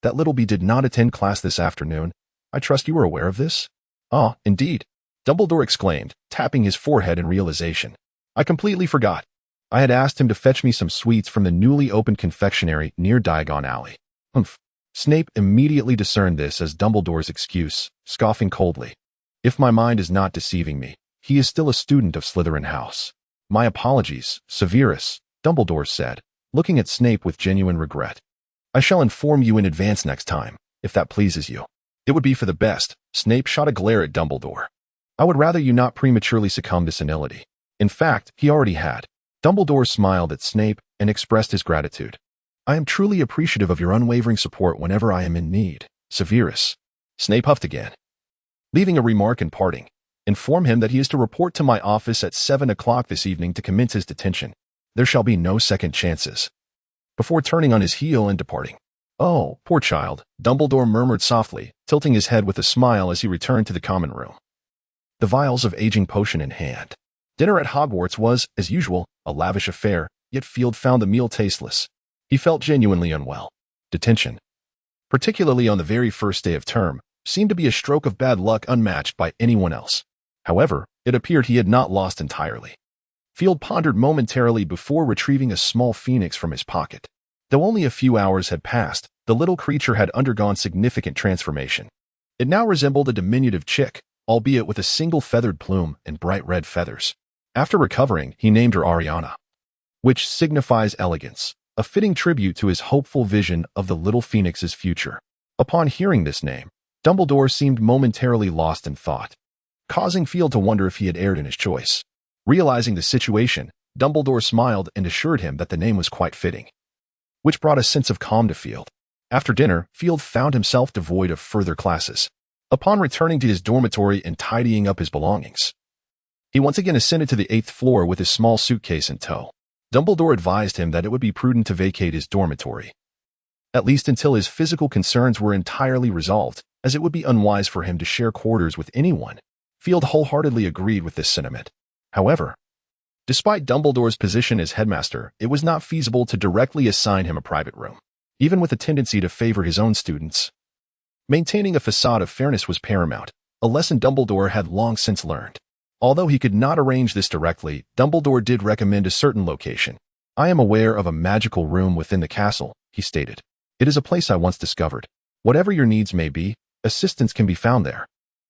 that Littleby did not attend class this afternoon. I trust you are aware of this?" "Ah, indeed," Dumbledore exclaimed, tapping his forehead in realization. "I completely forgot. I had asked him to fetch me some sweets from the newly opened confectionery near Diagon Alley." "Humph." Snape immediately discerned this as Dumbledore's excuse, scoffing coldly. "If my mind is not deceiving me, he is still a student of Slytherin House." "My apologies, Severus," Dumbledore said, looking at Snape with genuine regret. "I shall inform you in advance next time, if that pleases you." "It would be for the best." Snape shot a glare at Dumbledore. "I would rather you not prematurely succumb to senility." In fact, he already had. Dumbledore smiled at Snape and expressed his gratitude. "I am truly appreciative of your unwavering support whenever I am in need, Severus." Snape huffed again, leaving a remark in parting. "Inform him that he is to report to my office at 7 o'clock this evening to commence his detention. There shall be no second chances," before turning on his heel and departing. "Oh, poor child," Dumbledore murmured softly, tilting his head with a smile as he returned to the common room, the vials of aging potion in hand. Dinner at Hogwarts was, as usual, a lavish affair, yet Field found the meal tasteless. He felt genuinely unwell. Detention, particularly on the very first day of term, seemed to be a stroke of bad luck unmatched by anyone else. However, it appeared he had not lost entirely. Field pondered momentarily before retrieving a small phoenix from his pocket. Though only a few hours had passed, the little creature had undergone significant transformation. It now resembled a diminutive chick, albeit with a single feathered plume and bright red feathers. After recovering, he named her Ariana, which signifies elegance, a fitting tribute to his hopeful vision of the little phoenix's future. Upon hearing this name, Dumbledore seemed momentarily lost in thought, causing Field to wonder if he had erred in his choice. Realizing the situation, Dumbledore smiled and assured him that the name was quite fitting, which brought a sense of calm to Field. After dinner, Field found himself devoid of further classes. Upon returning to his dormitory and tidying up his belongings, he once again ascended to the 8th floor with his small suitcase in tow. Dumbledore advised him that it would be prudent to vacate his dormitory, at least until his physical concerns were entirely resolved, as it would be unwise for him to share quarters with anyone. Field wholeheartedly agreed with this sentiment. However, despite Dumbledore's position as headmaster, it was not feasible to directly assign him a private room, even with a tendency to favor his own students. Maintaining a facade of fairness was paramount, a lesson Dumbledore had long since learned. Although he could not arrange this directly, Dumbledore did recommend a certain location. "I am aware of a magical room within the castle," he stated. "It is a place I once discovered. Whatever your needs may be, assistance can be found there."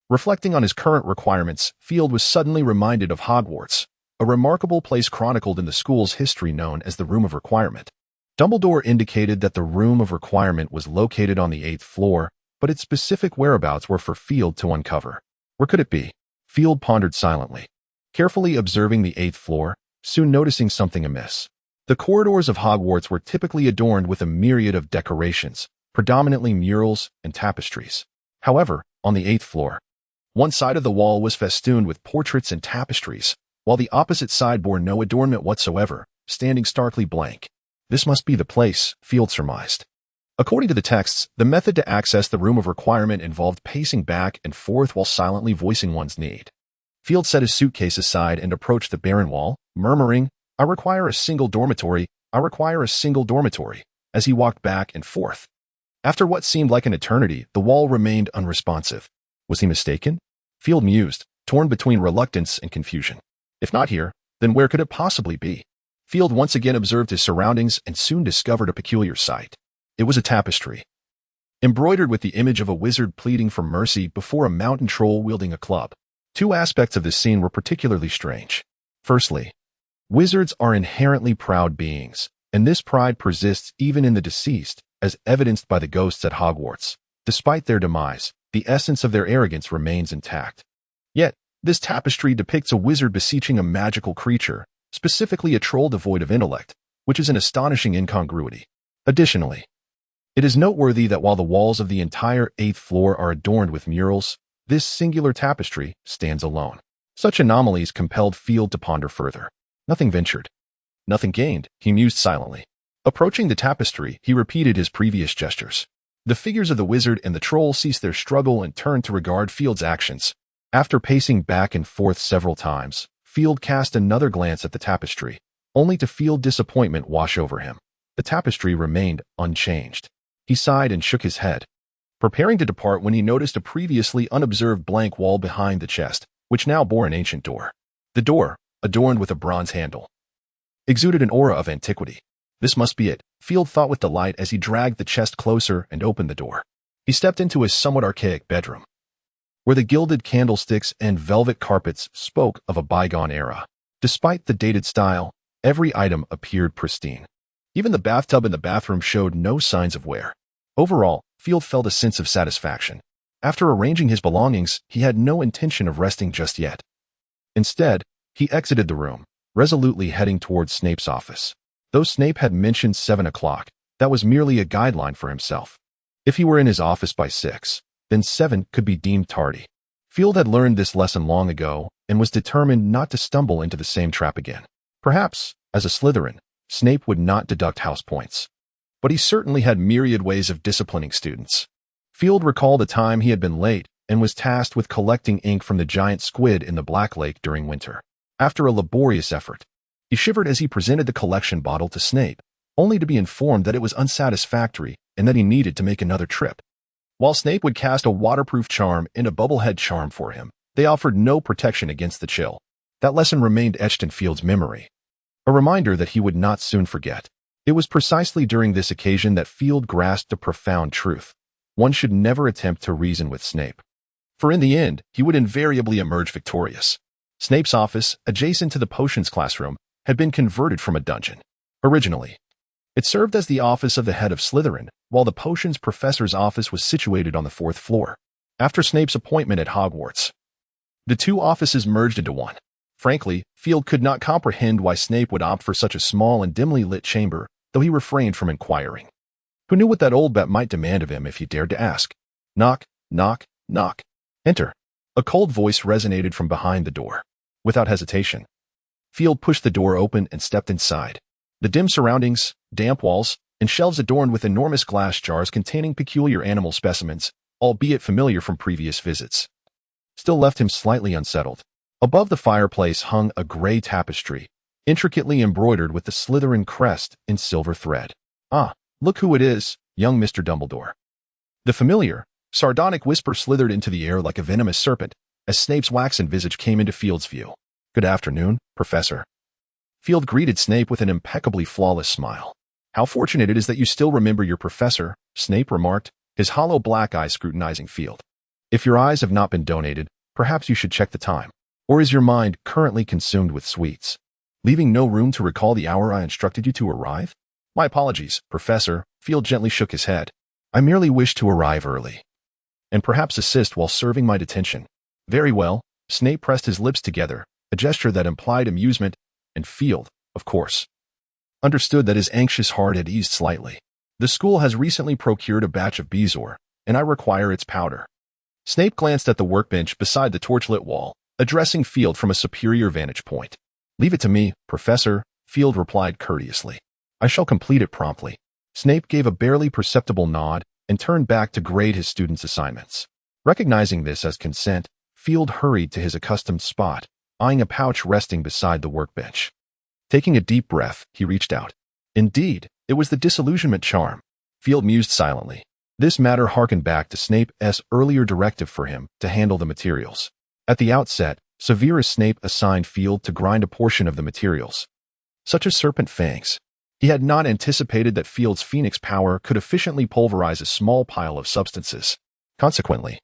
Reflecting on his current requirements, Field was suddenly reminded of Hogwarts, a remarkable place chronicled in the school's history known as the Room of Requirement. Dumbledore indicated that the Room of Requirement was located on the 8th floor, but its specific whereabouts were for Field to uncover. Where could it be? Field pondered silently, carefully observing the 8th floor, soon noticing something amiss. The corridors of Hogwarts were typically adorned with a myriad of decorations, predominantly murals and tapestries. However, on the 8th floor, one side of the wall was festooned with portraits and tapestries, while the opposite side bore no adornment whatsoever, standing starkly blank. This must be the place, Field surmised. According to the texts, the method to access the room of requirement involved pacing back and forth while silently voicing one's need. Field set his suitcase aside and approached the barren wall, murmuring, "I require a single dormitory, I require a single dormitory," as he walked back and forth. After what seemed like an eternity, the wall remained unresponsive. Was he mistaken? Field mused, torn between reluctance and confusion. If not here, then where could it possibly be? Field once again observed his surroundings and soon discovered a peculiar sight. It was a tapestry, embroidered with the image of a wizard pleading for mercy before a mountain troll wielding a club. Two aspects of this scene were particularly strange. Firstly, wizards are inherently proud beings, and this pride persists even in the deceased, as evidenced by the ghosts at Hogwarts. Despite their demise, the essence of their arrogance remains intact. Yet, this tapestry depicts a wizard beseeching a magical creature, specifically a troll devoid of intellect, which is an astonishing incongruity. Additionally, it is noteworthy that while the walls of the entire 8th floor are adorned with murals, this singular tapestry stands alone. Such anomalies compelled Field to ponder further. Nothing ventured, nothing gained, he mused silently. Approaching the tapestry, he repeated his previous gestures. The figures of the wizard and the troll ceased their struggle and turned to regard Field's actions. After pacing back and forth several times, Field cast another glance at the tapestry, only to feel disappointment wash over him. The tapestry remained unchanged. He sighed and shook his head, preparing to depart when he noticed a previously unobserved blank wall behind the chest, which now bore an ancient door. The door, adorned with a bronze handle, exuded an aura of antiquity. This must be it, Field thought with delight as he dragged the chest closer and opened the door. He stepped into his somewhat archaic bedroom, where the gilded candlesticks and velvet carpets spoke of a bygone era. Despite the dated style, every item appeared pristine. Even the bathtub in the bathroom showed no signs of wear. Overall, Field felt a sense of satisfaction. After arranging his belongings, he had no intention of resting just yet. Instead, he exited the room, resolutely heading towards Snape's office. Though Snape had mentioned 7 o'clock, that was merely a guideline for himself. If he were in his office by 6, then 7 could be deemed tardy. Field had learned this lesson long ago and was determined not to stumble into the same trap again. Perhaps, as a Slytherin, Snape would not deduct house points, but he certainly had myriad ways of disciplining students. Field recalled a time he had been late and was tasked with collecting ink from the giant squid in the Black Lake during winter. After a laborious effort, he shivered as he presented the collection bottle to Snape, only to be informed that it was unsatisfactory and that he needed to make another trip. While Snape would cast a waterproof charm and a bubblehead charm for him, they offered no protection against the chill. That lesson remained etched in Field's memory, a reminder that he would not soon forget. It was precisely during this occasion that Field grasped a profound truth. One should never attempt to reason with Snape, for in the end, he would invariably emerge victorious. Snape's office, adjacent to the potions classroom, had been converted from a dungeon. Originally, it served as the office of the head of Slytherin, while the potions professor's office was situated on the 4th floor. After Snape's appointment at Hogwarts, the two offices merged into one. Frankly, Field could not comprehend why Snape would opt for such a small and dimly lit chamber, though he refrained from inquiring. Who knew what that old bat might demand of him if he dared to ask? Knock, knock, knock. Enter. A cold voice resonated from behind the door. Without hesitation, Field pushed the door open and stepped inside. The dim surroundings, damp walls, and shelves adorned with enormous glass jars containing peculiar animal specimens, albeit familiar from previous visits, still left him slightly unsettled. Above the fireplace hung a gray tapestry, intricately embroidered with the Slytherin crest in silver thread. "Ah, look who it is, young Mr. Dumbledore." The familiar, sardonic whisper slithered into the air like a venomous serpent as Snape's waxen visage came into Field's view. "Good afternoon, Professor." Field greeted Snape with an impeccably flawless smile. "How fortunate it is that you still remember your professor," Snape remarked, his hollow black eye scrutinizing Field. "If your eyes have not been donated, perhaps you should check the time. Or is your mind currently consumed with sweets, leaving no room to recall the hour I instructed you to arrive?" "My apologies, Professor," Field gently shook his head. "I merely wish to arrive early, and perhaps assist while serving my detention." "Very well." Snape pressed his lips together, a gesture that implied amusement, and Field, of course, understood that his anxious heart had eased slightly. "The school has recently procured a batch of bezoar, and I require its powder." Snape glanced at the workbench beside the torchlit wall, addressing Field from a superior vantage point. "Leave it to me, Professor," Field replied courteously. I shall complete it promptly. Snape gave a barely perceptible nod and turned back to grade his students' assignments. Recognizing this as consent, Field hurried to his accustomed spot, eyeing a pouch resting beside the workbench. Taking a deep breath, he reached out. Indeed, it was the disillusionment charm. Field mused silently. This matter harkened back to Snape's earlier directive for him to handle the materials. At the outset, Severus Snape assigned Field to grind a portion of the materials, such as serpent fangs. He had not anticipated that Field's phoenix power could efficiently pulverize a small pile of substances. Consequently,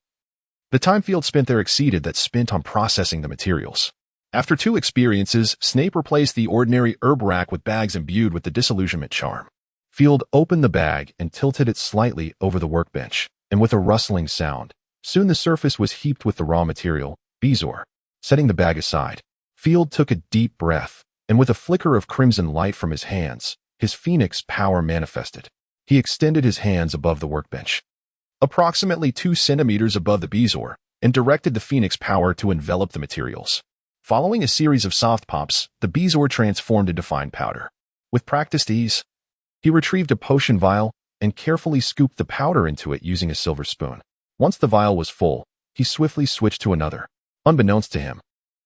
the time Field spent there exceeded that spent on processing the materials. After 2 experiences, Snape replaced the ordinary herb rack with bags imbued with the disillusionment charm. Field opened the bag and tilted it slightly over the workbench, and with a rustling sound, soon the surface was heaped with the raw material, bezoar. Setting the bag aside, Field took a deep breath, and with a flicker of crimson light from his hands, his phoenix power manifested. He extended his hands above the workbench, approximately 2 centimeters above the bezoar, and directed the phoenix power to envelop the materials. Following a series of soft pops, the bezoar transformed into fine powder. With practiced ease, he retrieved a potion vial and carefully scooped the powder into it using a silver spoon. Once the vial was full, he swiftly switched to another. Unbeknownst to him,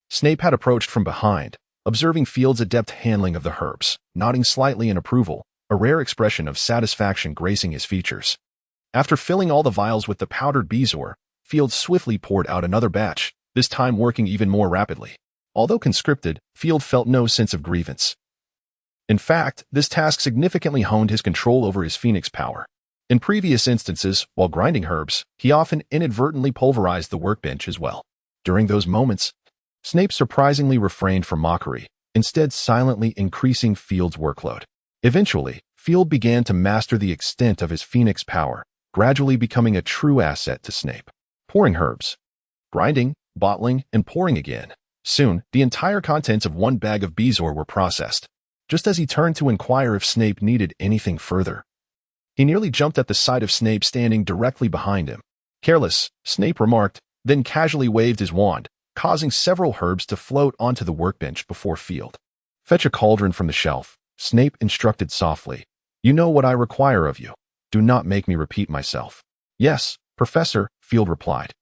Snape had approached from behind, observing Field's adept handling of the herbs, nodding slightly in approval, a rare expression of satisfaction gracing his features. After filling all the vials with the powdered bezoar, Field swiftly poured out another batch, this time working even more rapidly. Although conscripted, Field felt no sense of grievance. In fact, this task significantly honed his control over his phoenix power. In previous instances, while grinding herbs, he often inadvertently pulverized the workbench as well. During those moments, Snape surprisingly refrained from mockery, instead silently increasing Field's workload. Eventually, Field began to master the extent of his phoenix power, gradually becoming a true asset to Snape. Pouring herbs, grinding, bottling, and pouring again. Soon, the entire contents of 1 bag of bezoar were processed. Just as he turned to inquire if Snape needed anything further, he nearly jumped at the sight of Snape standing directly behind him. Careless, Snape remarked, then casually waved his wand, causing several herbs to float onto the workbench before Field. Fetch a cauldron from the shelf, Snape instructed softly. You know what I require of you. Do not make me repeat myself. Yes, Professor, Field replied,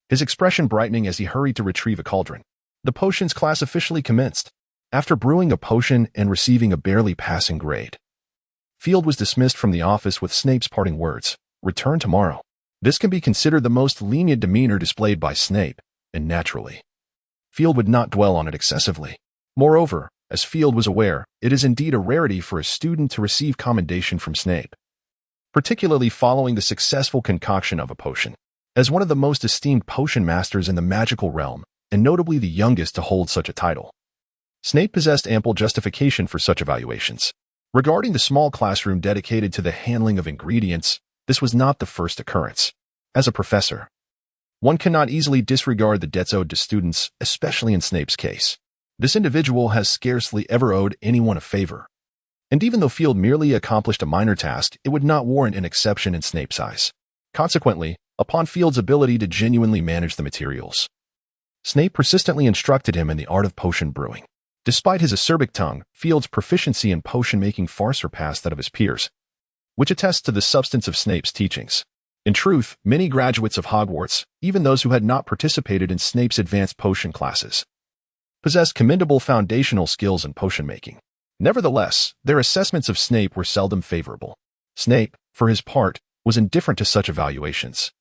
his expression brightening as he hurried to retrieve a cauldron. The potions class officially commenced. After brewing a potion and receiving a barely passing grade, Field was dismissed from the office with Snape's parting words, return tomorrow. This can be considered the most lenient demeanor displayed by Snape, and naturally, Field would not dwell on it excessively. Moreover, as Field was aware, it is indeed a rarity for a student to receive commendation from Snape, particularly following the successful concoction of a potion. As one of the most esteemed potion masters in the magical realm, and notably the youngest to hold such a title, Snape possessed ample justification for such evaluations. Regarding the small classroom dedicated to the handling of ingredients, this was not the first occurrence. As a professor, one cannot easily disregard the debts owed to students, especially in Snape's case. This individual has scarcely ever owed anyone a favor. And even though Field merely accomplished a minor task, it would not warrant an exception in Snape's eyes. Consequently, upon Field's ability to genuinely manage the materials, Snape persistently instructed him in the art of potion brewing. Despite his acerbic tongue, Field's proficiency in potion-making far surpassed that of his peers, which attests to the substance of Snape's teachings. In truth, many graduates of Hogwarts, even those who had not participated in Snape's advanced potion classes, possessed commendable foundational skills in potion-making. Nevertheless, their assessments of Snape were seldom favorable. Snape, for his part, was indifferent to such evaluations,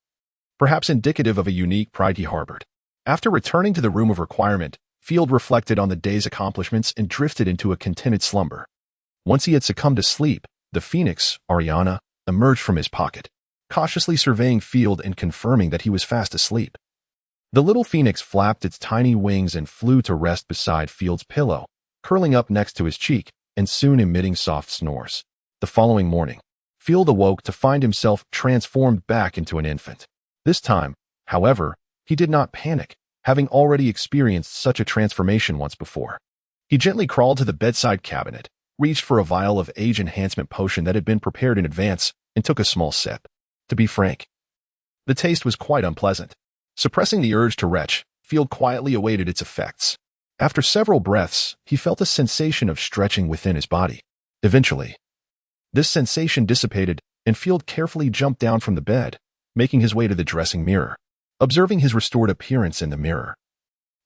perhaps indicative of a unique pride he harbored. After returning to the room of requirement, Field reflected on the day's accomplishments and drifted into a contented slumber. Once he had succumbed to sleep, the phoenix, Ariana, emerged from his pocket, cautiously surveying Field and confirming that he was fast asleep. The little phoenix flapped its tiny wings and flew to rest beside Field's pillow, curling up next to his cheek and soon emitting soft snores. The following morning, Field awoke to find himself transformed back into an infant. This time, however, he did not panic, having already experienced such a transformation once before. He gently crawled to the bedside cabinet, reached for a vial of age enhancement potion that had been prepared in advance, and took a small sip. To be frank, the taste was quite unpleasant. Suppressing the urge to retch, Field quietly awaited its effects. After several breaths, he felt a sensation of stretching within his body. Eventually, this sensation dissipated, and Field carefully jumped down from the bed, making his way to the dressing mirror. Observing his restored appearance in the mirror,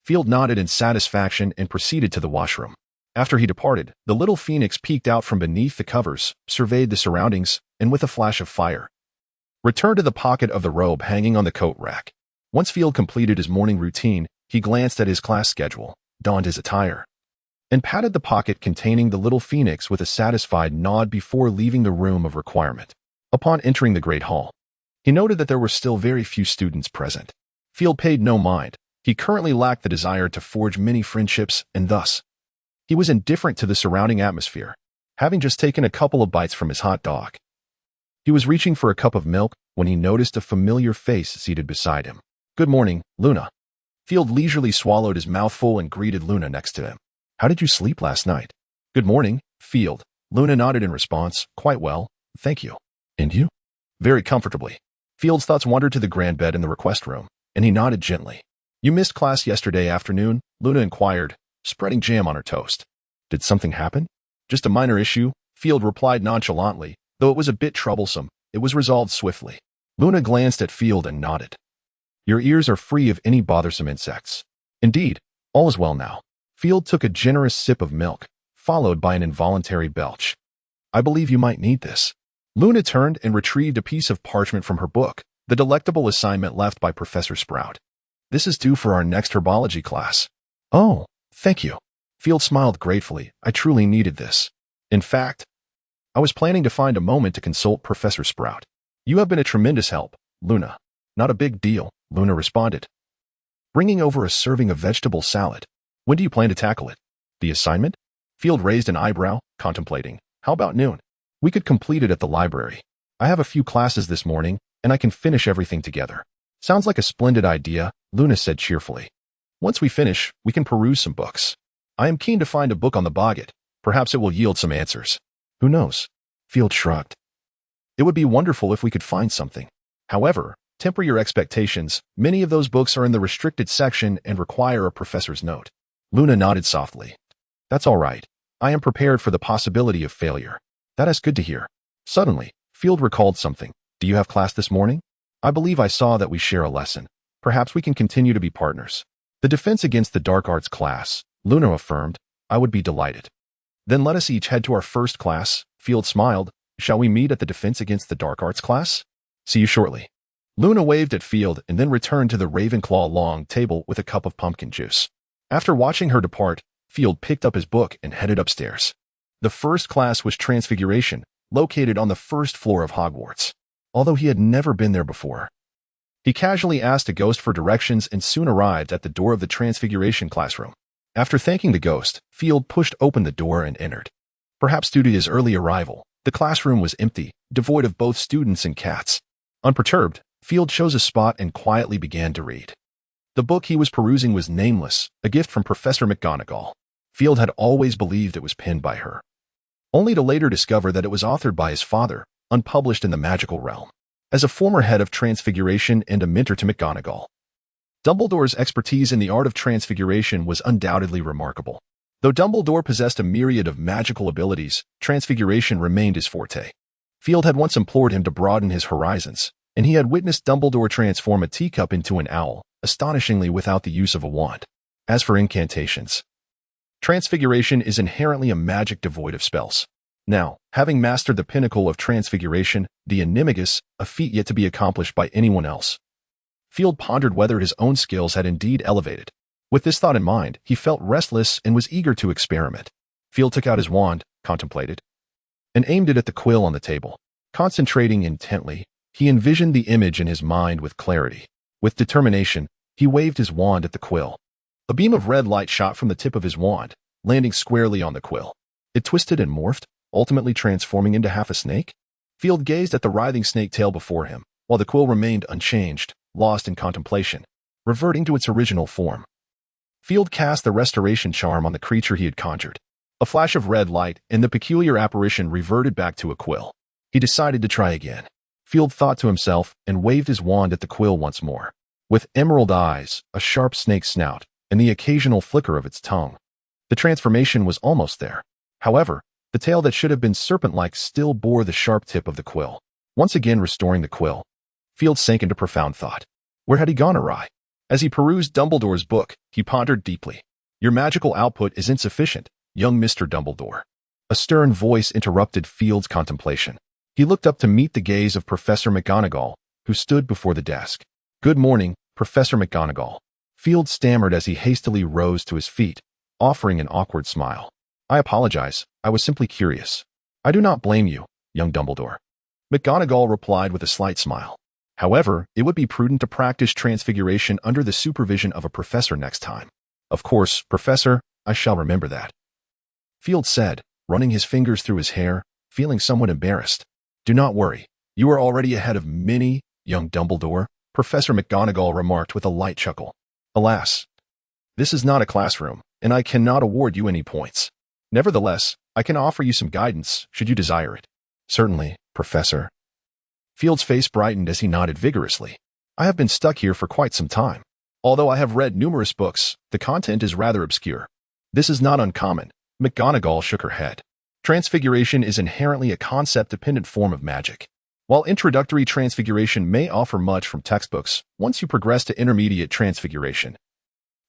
Field nodded in satisfaction and proceeded to the washroom. After he departed, the little phoenix peeked out from beneath the covers, surveyed the surroundings, and with a flash of fire, returned to the pocket of the robe hanging on the coat rack. Once Field completed his morning routine, he glanced at his class schedule, donned his attire, and patted the pocket containing the little phoenix with a satisfied nod before leaving the room of requirement. Upon entering the Great Hall, he noted that there were still very few students present. Field paid no mind. He currently lacked the desire to forge many friendships, and thus, he was indifferent to the surrounding atmosphere, having just taken a couple of bites from his hot dog. He was reaching for a cup of milk when he noticed a familiar face seated beside him. "Good morning, Luna." Field leisurely swallowed his mouthful and greeted Luna next to him. "How did you sleep last night?" "Good morning, Field." Luna nodded in response. "Quite well, thank you." "And you?" "Very comfortably." Field's thoughts wandered to the grand bed in the request room, and he nodded gently. "You missed class yesterday afternoon?" Luna inquired, spreading jam on her toast. "Did something happen?" "Just a minor issue," Field replied nonchalantly. Though it was a bit troublesome, it was resolved swiftly. Luna glanced at Field and nodded. "Your ears are free of any bothersome insects." "Indeed, all is well now." Field took a generous sip of milk, followed by an involuntary belch. "I believe you might need this." Luna turned and retrieved a piece of parchment from her book, the delectable assignment left by Professor Sprout. "This is due for our next herbology class." "Oh, thank you." Field smiled gratefully. "I truly needed this. In fact, I was planning to find a moment to consult Professor Sprout." "You have been a tremendous help, Luna." "Not a big deal," Luna responded, bringing over a serving of vegetable salad. "When do you plan to tackle it?" "The assignment?" Field raised an eyebrow, contemplating. "How about noon? We could complete it at the library. I have a few classes this morning, and I can finish everything together." "Sounds like a splendid idea," Luna said cheerfully. "Once we finish, we can peruse some books. I am keen to find a book on the Boggart. Perhaps it will yield some answers." "Who knows?" Field shrugged. "It would be wonderful if we could find something. However, temper your expectations. Many of those books are in the restricted section and require a professor's note." Luna nodded softly. "That's all right. I am prepared for the possibility of failure." "That is good to hear." Suddenly, Field recalled something. "Do you have class this morning?" "I believe I saw that we share a lesson. Perhaps we can continue to be partners." "The defense against the dark arts class," Luna affirmed. "I would be delighted." "Then let us each head to our first class." Field smiled. "Shall we meet at the defense against the dark arts class?" "See you shortly." Luna waved at Field and then returned to the Ravenclaw long table with a cup of pumpkin juice. After watching her depart, Field picked up his book and headed upstairs. The first class was Transfiguration, located on the first floor of Hogwarts. Although he had never been there before, he casually asked a ghost for directions and soon arrived at the door of the Transfiguration classroom. After thanking the ghost, Field pushed open the door and entered. Perhaps due to his early arrival, the classroom was empty, devoid of both students and cats. Unperturbed, Field chose a spot and quietly began to read. The book he was perusing was Nameless, a gift from Professor McGonagall. Field had always believed it was penned by her, only to later discover that it was authored by his father, unpublished in the magical realm. As a former head of Transfiguration and a mentor to McGonagall, Dumbledore's expertise in the art of transfiguration was undoubtedly remarkable. Though Dumbledore possessed a myriad of magical abilities, transfiguration remained his forte. Field had once implored him to broaden his horizons, and he had witnessed Dumbledore transform a teacup into an owl, astonishingly without the use of a wand. As for incantations, transfiguration is inherently a magic devoid of spells. Now, having mastered the pinnacle of transfiguration, the Animagus, a feat yet to be accomplished by anyone else, Field pondered whether his own skills had indeed elevated. With this thought in mind, he felt restless and was eager to experiment. Field took out his wand, contemplated, and aimed it at the quill on the table. Concentrating intently, he envisioned the image in his mind with clarity. With determination, he waved his wand at the quill. A beam of red light shot from the tip of his wand, landing squarely on the quill. It twisted and morphed, ultimately transforming into half a snake. Field gazed at the writhing snake tail before him, while the quill remained unchanged, lost in contemplation, reverting to its original form. Field cast the restoration charm on the creature he had conjured. A flash of red light, and the peculiar apparition reverted back to a quill. He decided to try again. Field thought to himself and waved his wand at the quill once more. With emerald eyes, a sharp snake snout, and the occasional flicker of its tongue. The transformation was almost there. However, the tail that should have been serpent-like still bore the sharp tip of the quill, once again restoring the quill. Field sank into profound thought. Where had he gone awry? As he perused Dumbledore's book, he pondered deeply. Your magical output is insufficient, young Mr. Dumbledore. A stern voice interrupted Field's contemplation. He looked up to meet the gaze of Professor McGonagall, who stood before the desk. Good morning, Professor McGonagall. Field stammered as he hastily rose to his feet, offering an awkward smile. I apologize, I was simply curious. I do not blame you, young Dumbledore. McGonagall replied with a slight smile. However, it would be prudent to practice transfiguration under the supervision of a professor next time. Of course, Professor, I shall remember that. Field said, running his fingers through his hair, feeling somewhat embarrassed. Do not worry, you are already ahead of many, young Dumbledore, Professor McGonagall remarked with a light chuckle. Alas, this is not a classroom, and I cannot award you any points. Nevertheless, I can offer you some guidance, should you desire it. Certainly, Professor. Field's face brightened as he nodded vigorously. I have been stuck here for quite some time. Although I have read numerous books, the content is rather obscure. This is not uncommon. McGonagall shook her head. Transfiguration is inherently a concept-dependent form of magic. While introductory transfiguration may offer much from textbooks, once you progress to intermediate transfiguration,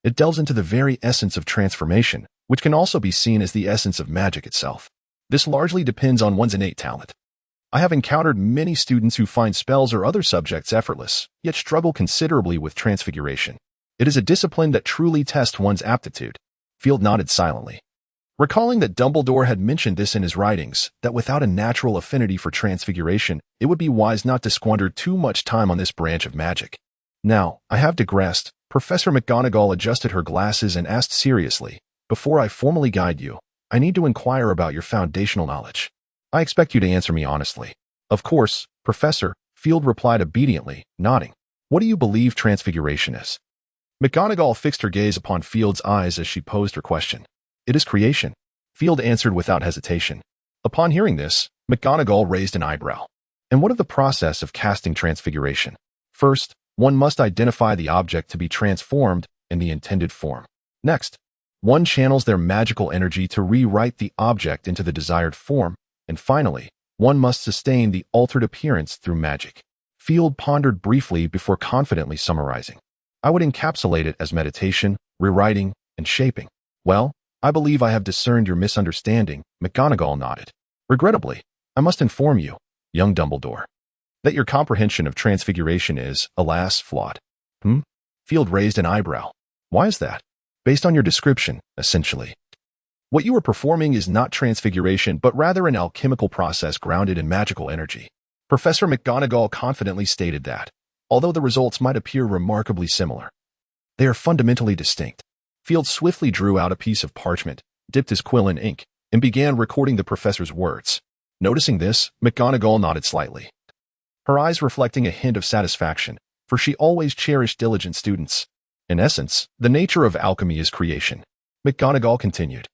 it delves into the very essence of transformation, which can also be seen as the essence of magic itself. This largely depends on one's innate talent. I have encountered many students who find spells or other subjects effortless, yet struggle considerably with transfiguration. It is a discipline that truly tests one's aptitude. Field nodded silently, recalling that Dumbledore had mentioned this in his writings, that without a natural affinity for transfiguration, it would be wise not to squander too much time on this branch of magic. Now, I have digressed. Professor McGonagall adjusted her glasses and asked seriously, before I formally guide you, I need to inquire about your foundational knowledge. I expect you to answer me honestly. Of course, Professor, Field replied obediently, nodding. What do you believe transfiguration is? McGonagall fixed her gaze upon Field's eyes as she posed her question. It is creation. Field answered without hesitation. Upon hearing this, McGonagall raised an eyebrow. And what of the process of casting transfiguration? First, one must identify the object to be transformed in the intended form. Next, one channels their magical energy to rewrite the object into the desired form. And finally, one must sustain the altered appearance through magic. Field pondered briefly before confidently summarizing. I would encapsulate it as meditation, rewriting, and shaping. Well, I believe I have discerned your misunderstanding, McGonagall nodded. Regrettably, I must inform you, young Dumbledore, that your comprehension of transfiguration is, alas, flawed. Field raised an eyebrow. Why is that? Based on your description, essentially. What you are performing is not transfiguration, but rather an alchemical process grounded in magical energy. Professor McGonagall confidently stated that, although the results might appear remarkably similar, they are fundamentally distinct. Field swiftly drew out a piece of parchment, dipped his quill in ink, and began recording the professor's words. Noticing this, McGonagall nodded slightly, her eyes reflecting a hint of satisfaction, for she always cherished diligent students. In essence, the nature of alchemy is creation. McGonagall continued,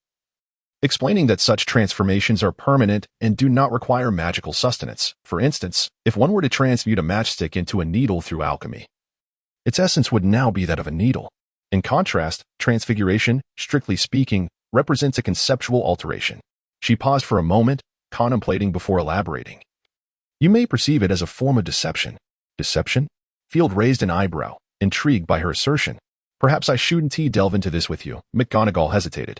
explaining that such transformations are permanent and do not require magical sustenance. For instance, if one were to transmute a matchstick into a needle through alchemy, its essence would now be that of a needle. In contrast, transfiguration, strictly speaking, represents a conceptual alteration. She paused for a moment, contemplating before elaborating. You may perceive it as a form of deception. Deception? Field raised an eyebrow, intrigued by her assertion. Perhaps I shouldn't delve into this with you, McGonagall hesitated,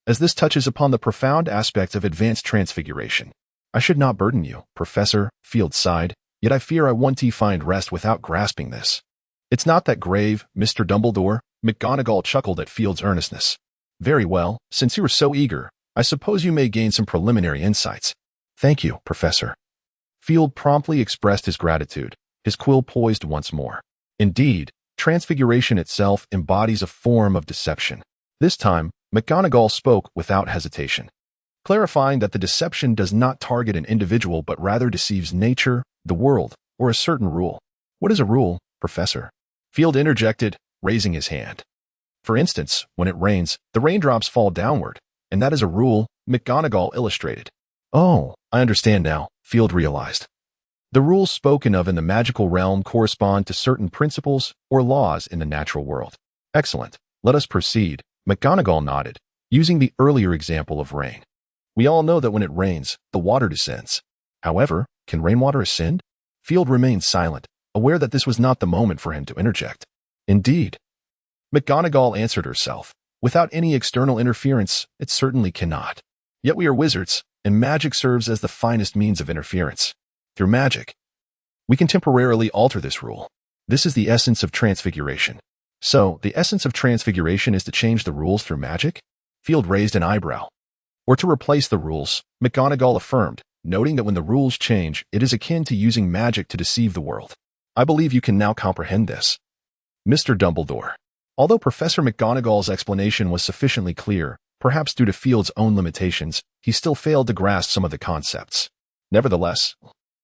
as this touches upon the profound aspects of advanced transfiguration. I should not burden you, Professor, Field sighed, yet I fear I want to find rest without grasping this. It's not that grave, Mr. Dumbledore, McGonagall chuckled at Field's earnestness. Very well, since you are so eager, I suppose you may gain some preliminary insights. Thank you, Professor. Field promptly expressed his gratitude, his quill poised once more. Indeed, transfiguration itself embodies a form of deception. This time, McGonagall spoke without hesitation, clarifying that the deception does not target an individual but rather deceives nature, the world, or a certain rule. What is a rule, Professor? Field interjected, raising his hand. For instance, when it rains, the raindrops fall downward, and that is a rule, McGonagall illustrated. Oh, I understand now, Field realized. The rules spoken of in the magical realm correspond to certain principles or laws in the natural world. Excellent. Let us proceed. McGonagall nodded, using the earlier example of rain. We all know that when it rains, the water descends. However, can rainwater ascend? Field remained silent, aware that this was not the moment for him to interject. Indeed. McGonagall answered herself. Without any external interference, it certainly cannot. Yet we are wizards, and magic serves as the finest means of interference. Through magic, we can temporarily alter this rule. This is the essence of transfiguration. So, the essence of transfiguration is to change the rules through magic? Field raised an eyebrow. Or to replace the rules, McGonagall affirmed, noting that when the rules change, it is akin to using magic to deceive the world. I believe you can now comprehend this. Mr. Dumbledore. Although Professor McGonagall's explanation was sufficiently clear, perhaps due to Field's own limitations, he still failed to grasp some of the concepts. Nevertheless,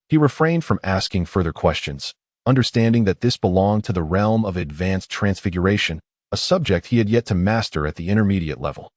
he refrained from asking further questions, understanding that this belonged to the realm of advanced transfiguration, a subject he had yet to master at the intermediate level.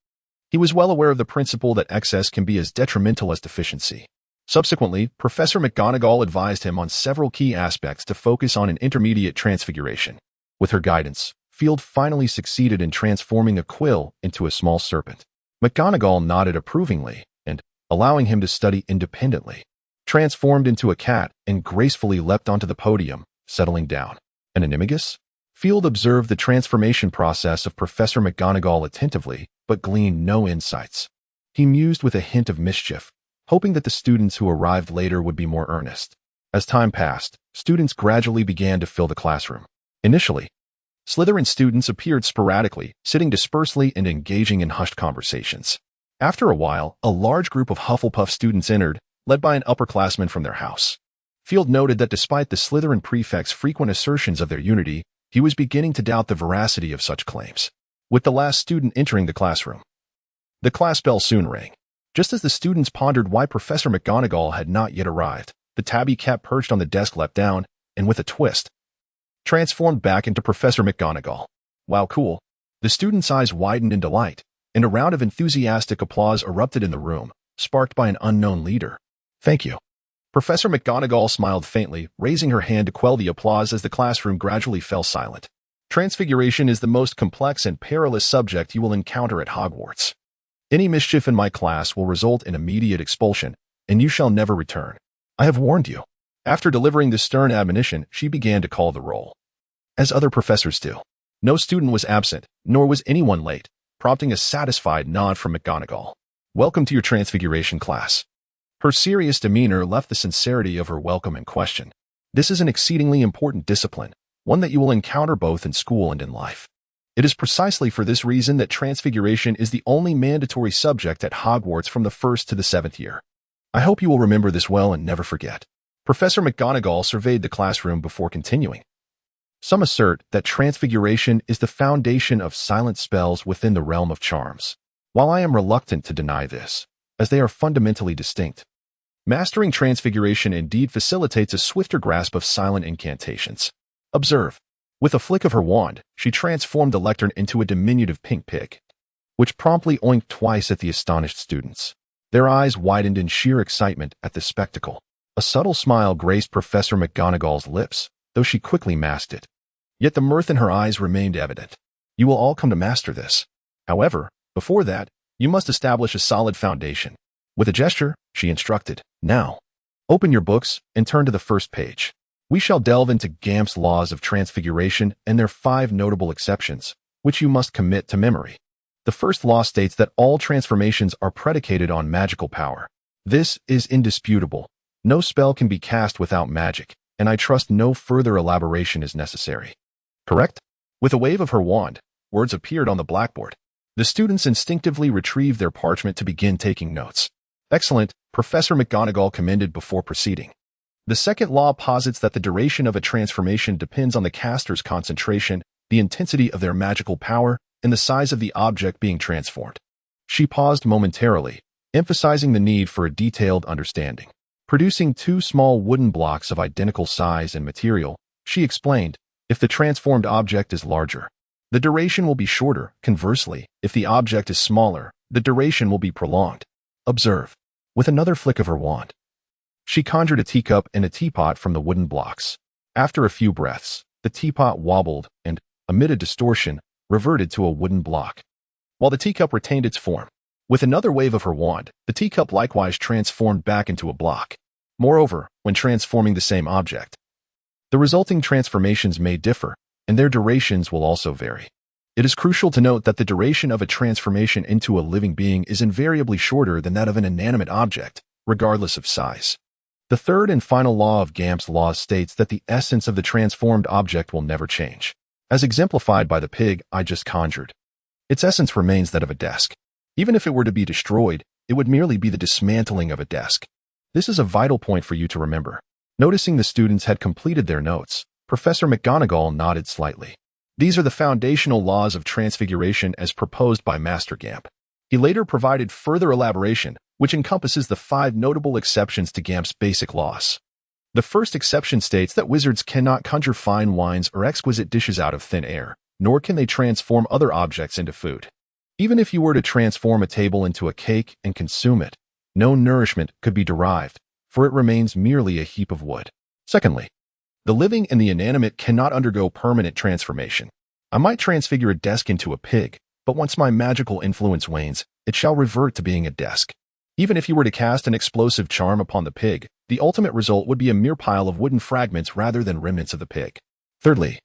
He was well aware of the principle that excess can be as detrimental as deficiency. Subsequently, Professor McGonagall advised him on several key aspects to focus on an intermediate transfiguration. With her guidance, Field finally succeeded in transforming a quill into a small serpent. McGonagall nodded approvingly and, allowing him to study independently, transformed into a cat and gracefully leapt onto the podium, settling down. An animagus? Field observed the transformation process of Professor McGonagall attentively, but gleaned no insights. He mused with a hint of mischief, hoping that the students who arrived later would be more earnest. As time passed, students gradually began to fill the classroom. Initially, Slytherin students appeared sporadically, sitting dispersely and engaging in hushed conversations. After a while, a large group of Hufflepuff students entered, led by an upperclassman from their house. Field noted that despite the Slytherin prefect's frequent assertions of their unity, he was beginning to doubt the veracity of such claims. With the last student entering the classroom, the class bell soon rang. Just as the students pondered why Professor McGonagall had not yet arrived, the tabby cat perched on the desk leapt down, and with a twist, transformed back into Professor McGonagall. Wow, cool. The students' eyes widened in delight, and a round of enthusiastic applause erupted in the room, sparked by an unknown leader. Thank you. Professor McGonagall smiled faintly, raising her hand to quell the applause as the classroom gradually fell silent. Transfiguration is the most complex and perilous subject you will encounter at Hogwarts. Any mischief in my class will result in immediate expulsion, and you shall never return. I have warned you. After delivering this stern admonition, she began to call the roll. As other professors do. No student was absent, nor was anyone late, prompting a satisfied nod from McGonagall. Welcome to your transfiguration class. Her serious demeanor left the sincerity of her welcome in question. This is an exceedingly important discipline, one that you will encounter both in school and in life. It is precisely for this reason that transfiguration is the only mandatory subject at Hogwarts from the 1st to the 7th year. I hope you will remember this well and never forget. Professor McGonagall surveyed the classroom before continuing. Some assert that transfiguration is the foundation of silent spells within the realm of charms. While I am reluctant to deny this, as they are fundamentally distinct, mastering transfiguration indeed facilitates a swifter grasp of silent incantations. Observe. With a flick of her wand, she transformed the lectern into a diminutive pink pig, which promptly oinked twice at the astonished students. Their eyes widened in sheer excitement at the spectacle. A subtle smile graced Professor McGonagall's lips, though she quickly masked it. Yet the mirth in her eyes remained evident. You will all come to master this. However, before that, you must establish a solid foundation. With a gesture, she instructed, now, open your books and turn to the first page. We shall delve into Gamp's laws of transfiguration and their 5 notable exceptions, which you must commit to memory. The first law states that all transformations are predicated on magical power. This is indisputable. No spell can be cast without magic, and I trust no further elaboration is necessary. Correct? With a wave of her wand, words appeared on the blackboard. The students instinctively retrieved their parchment to begin taking notes. Excellent, Professor McGonagall commended before proceeding. The second law posits that the duration of a transformation depends on the caster's concentration, the intensity of their magical power, and the size of the object being transformed. She paused momentarily, emphasizing the need for a detailed understanding. Producing 2 small wooden blocks of identical size and material, she explained, if the transformed object is larger, the duration will be shorter. Conversely, if the object is smaller, the duration will be prolonged. Observe. With another flick of her wand, she conjured a teacup and a teapot from the wooden blocks. After a few breaths, the teapot wobbled and, amid a distortion, reverted to a wooden block, while the teacup retained its form. With another wave of her wand, the teacup likewise transformed back into a block. Moreover, when transforming the same object, the resulting transformations may differ, and their durations will also vary. It is crucial to note that the duration of a transformation into a living being is invariably shorter than that of an inanimate object, regardless of size. The third and final law of Gamp's law states that the essence of the transformed object will never change. As exemplified by the pig I just conjured, its essence remains that of a desk. Even if it were to be destroyed, it would merely be the dismantling of a desk. This is a vital point for you to remember. Noticing the students had completed their notes, Professor McGonagall nodded slightly. These are the foundational laws of transfiguration as proposed by Master Gamp. He later provided further elaboration, which encompasses the 5 notable exceptions to Gamp's basic laws. The first exception states that wizards cannot conjure fine wines or exquisite dishes out of thin air, nor can they transform other objects into food. Even if you were to transform a table into a cake and consume it, no nourishment could be derived, for it remains merely a heap of wood. Secondly, the living and the inanimate cannot undergo permanent transformation. I might transfigure a desk into a pig, but once my magical influence wanes, it shall revert to being a desk. Even if you were to cast an explosive charm upon the pig, the ultimate result would be a mere pile of wooden fragments rather than remnants of the pig. Thirdly,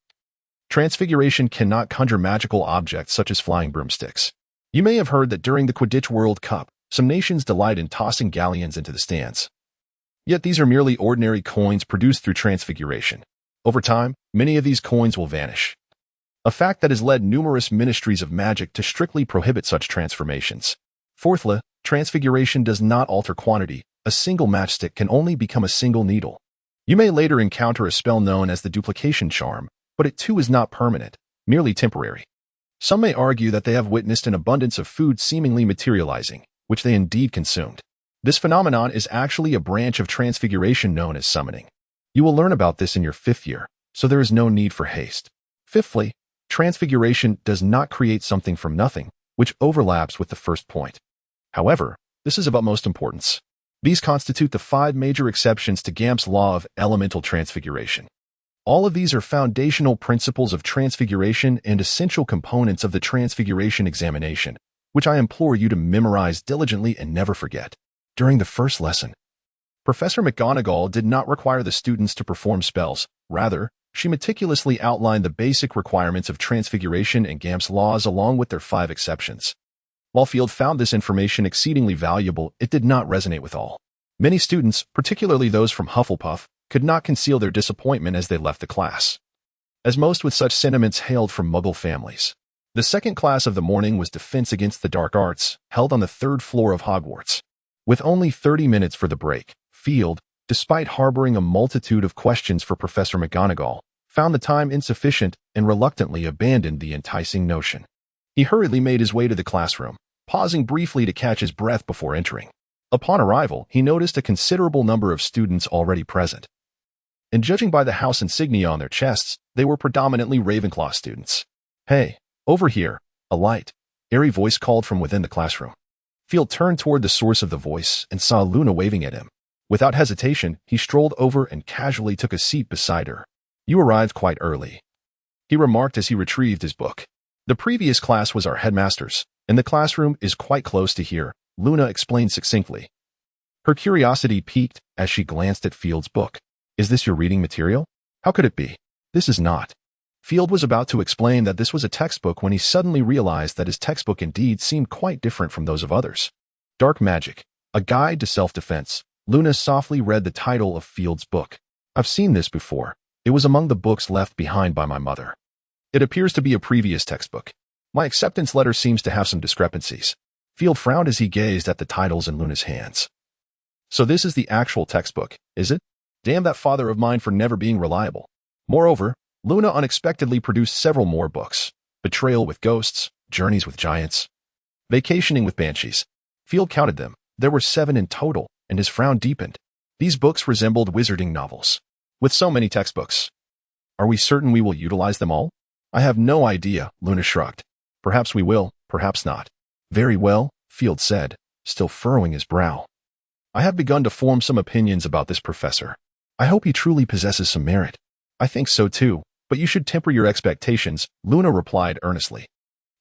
transfiguration cannot conjure magical objects such as flying broomsticks. You may have heard that during the Quidditch World Cup, some nations delight in tossing galleons into the stands. Yet these are merely ordinary coins produced through transfiguration. Over time, many of these coins will vanish, a fact that has led numerous ministries of magic to strictly prohibit such transformations. Fourthly, transfiguration does not alter quantity. A single matchstick can only become a single needle. You may later encounter a spell known as the duplication charm, but it too is not permanent, merely temporary. Some may argue that they have witnessed an abundance of food seemingly materializing, which they indeed consumed. This phenomenon is actually a branch of transfiguration known as summoning. You will learn about this in your 5th year, so there is no need for haste. Fifthly, transfiguration does not create something from nothing, which overlaps with the first point. However, this is of utmost importance. These constitute the 5 major exceptions to Gamp's law of elemental transfiguration. All of these are foundational principles of transfiguration and essential components of the transfiguration examination, which I implore you to memorize diligently and never forget. During the first lesson, Professor McGonagall did not require the students to perform spells. Rather, she meticulously outlined the basic requirements of transfiguration and Gamp's laws along with their 5 exceptions. While Field found this information exceedingly valuable, it did not resonate with all. Many students, particularly those from Hufflepuff, could not conceal their disappointment as they left the class, as most with such sentiments hailed from Muggle families. The second class of the morning was Defense Against the Dark Arts, held on the 3rd floor of Hogwarts. With only 30 minutes for the break, Field, despite harboring a multitude of questions for Professor McGonagall, found the time insufficient and reluctantly abandoned the enticing notion. He hurriedly made his way to the classroom, pausing briefly to catch his breath before entering. Upon arrival, he noticed a considerable number of students already present, and judging by the house insignia on their chests, they were predominantly Ravenclaw students. "Hey, over here," a light, airy voice called from within the classroom. Field turned toward the source of the voice and saw Luna waving at him. Without hesitation, he strolled over and casually took a seat beside her. "You arrived quite early," he remarked as he retrieved his book. "The previous class was our headmaster's, and the classroom is quite close to here," Luna explained succinctly. Her curiosity piqued as she glanced at Field's book. "Is this your reading material?" "How could it be?" "This is not." Field was about to explain that this was a textbook when he suddenly realized that his textbook indeed seemed quite different from those of others. "Dark Magic, A Guide to Self-Defense." Luna softly read the title of Field's book. "I've seen this before. It was among the books left behind by my mother. It appears to be a previous textbook. My acceptance letter seems to have some discrepancies." Field frowned as he gazed at the titles in Luna's hands. "So this is the actual textbook, is it? Damn that father of mine for never being reliable." Moreover, Luna unexpectedly produced several more books. Betrayal with Ghosts, Journeys with Giants, Vacationing with Banshees. Field counted them. There were 7 in total, and his frown deepened. These books resembled wizarding novels. With so many textbooks, are we certain we will utilize them all? "I have no idea," Luna shrugged. "Perhaps we will, perhaps not." "Very well," Field said, still furrowing his brow. "I have begun to form some opinions about this professor. I hope he truly possesses some merit." "I think so too, but you should temper your expectations," Luna replied earnestly.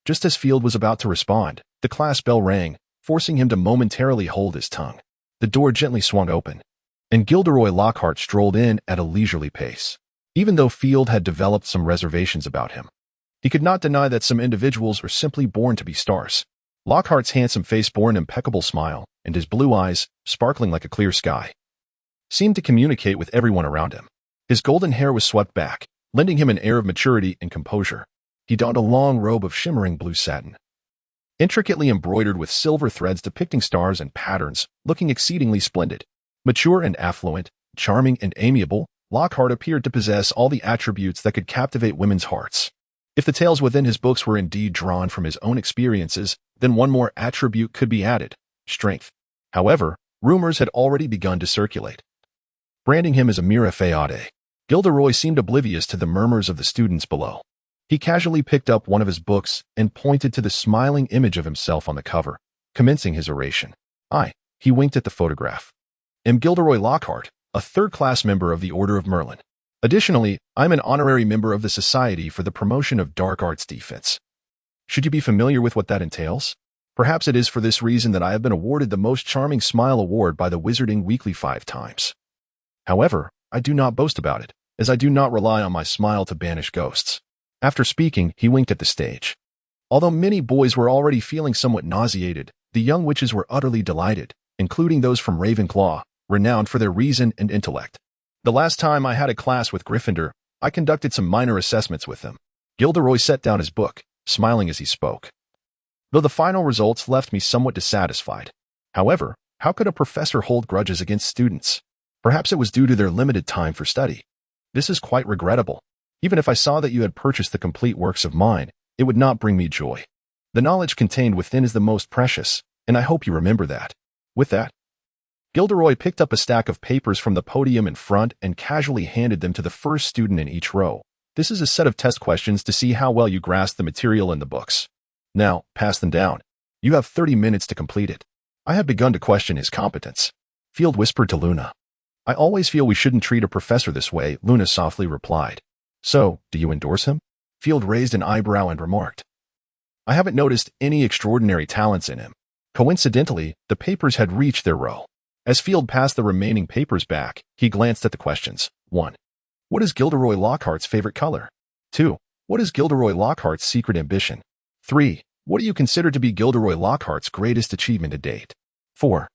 Just as Field was about to respond, the class bell rang, forcing him to momentarily hold his tongue. The door gently swung open, and Gilderoy Lockhart strolled in at a leisurely pace. Even though Field had developed some reservations about him, he could not deny that some individuals are simply born to be stars. Lockhart's handsome face bore an impeccable smile, and his blue eyes, sparkling like a clear sky, seemed to communicate with everyone around him. His golden hair was swept back, lending him an air of maturity and composure. He donned a long robe of shimmering blue satin, intricately embroidered with silver threads depicting stars and patterns, looking exceedingly splendid. Mature and affluent, charming and amiable, Lockhart appeared to possess all the attributes that could captivate women's hearts. If the tales within his books were indeed drawn from his own experiences, then one more attribute could be added: strength. However, rumors had already begun to circulate, branding him as a mere fade. Gilderoy seemed oblivious to the murmurs of the students below. He casually picked up one of his books and pointed to the smiling image of himself on the cover, commencing his oration. He winked at the photograph. Am Gilderoy Lockhart, a third-class member of the Order of Merlin. Additionally, I'm an honorary member of the Society for the Promotion of Dark Arts Defense. Should you be familiar with what that entails? Perhaps it is for this reason that I have been awarded the Most Charming Smile Award by the Wizarding Weekly 5 times. However, I do not boast about it, as I do not rely on my smile to banish ghosts. After speaking, he winked at the stage. Although many boys were already feeling somewhat nauseated, the young witches were utterly delighted, including those from Ravenclaw, renowned for their reason and intellect. The last time I had a class with Gryffindor, I conducted some minor assessments with them. Gilderoy set down his book, smiling as he spoke, though the final results left me somewhat dissatisfied. However, how could a professor hold grudges against students? Perhaps it was due to their limited time for study. This is quite regrettable. Even if I saw that you had purchased the complete works of mine, it would not bring me joy. The knowledge contained within is the most precious, and I hope you remember that. With that, Gilderoy picked up a stack of papers from the podium in front and casually handed them to the first student in each row. This is a set of test questions to see how well you grasp the material in the books. Now, pass them down. You have 30 minutes to complete it. I had begun to question his competence. Field whispered to Luna. I always feel we shouldn't treat a professor this way, Luna softly replied. So, do you endorse him? Field raised an eyebrow and remarked. I haven't noticed any extraordinary talents in him. Coincidentally, the papers had reached their row. As Field passed the remaining papers back, he glanced at the questions. 1. What is Gilderoy Lockhart's favorite color? 2. What is Gilderoy Lockhart's secret ambition? 3. What do you consider to be Gilderoy Lockhart's greatest achievement to date? 4.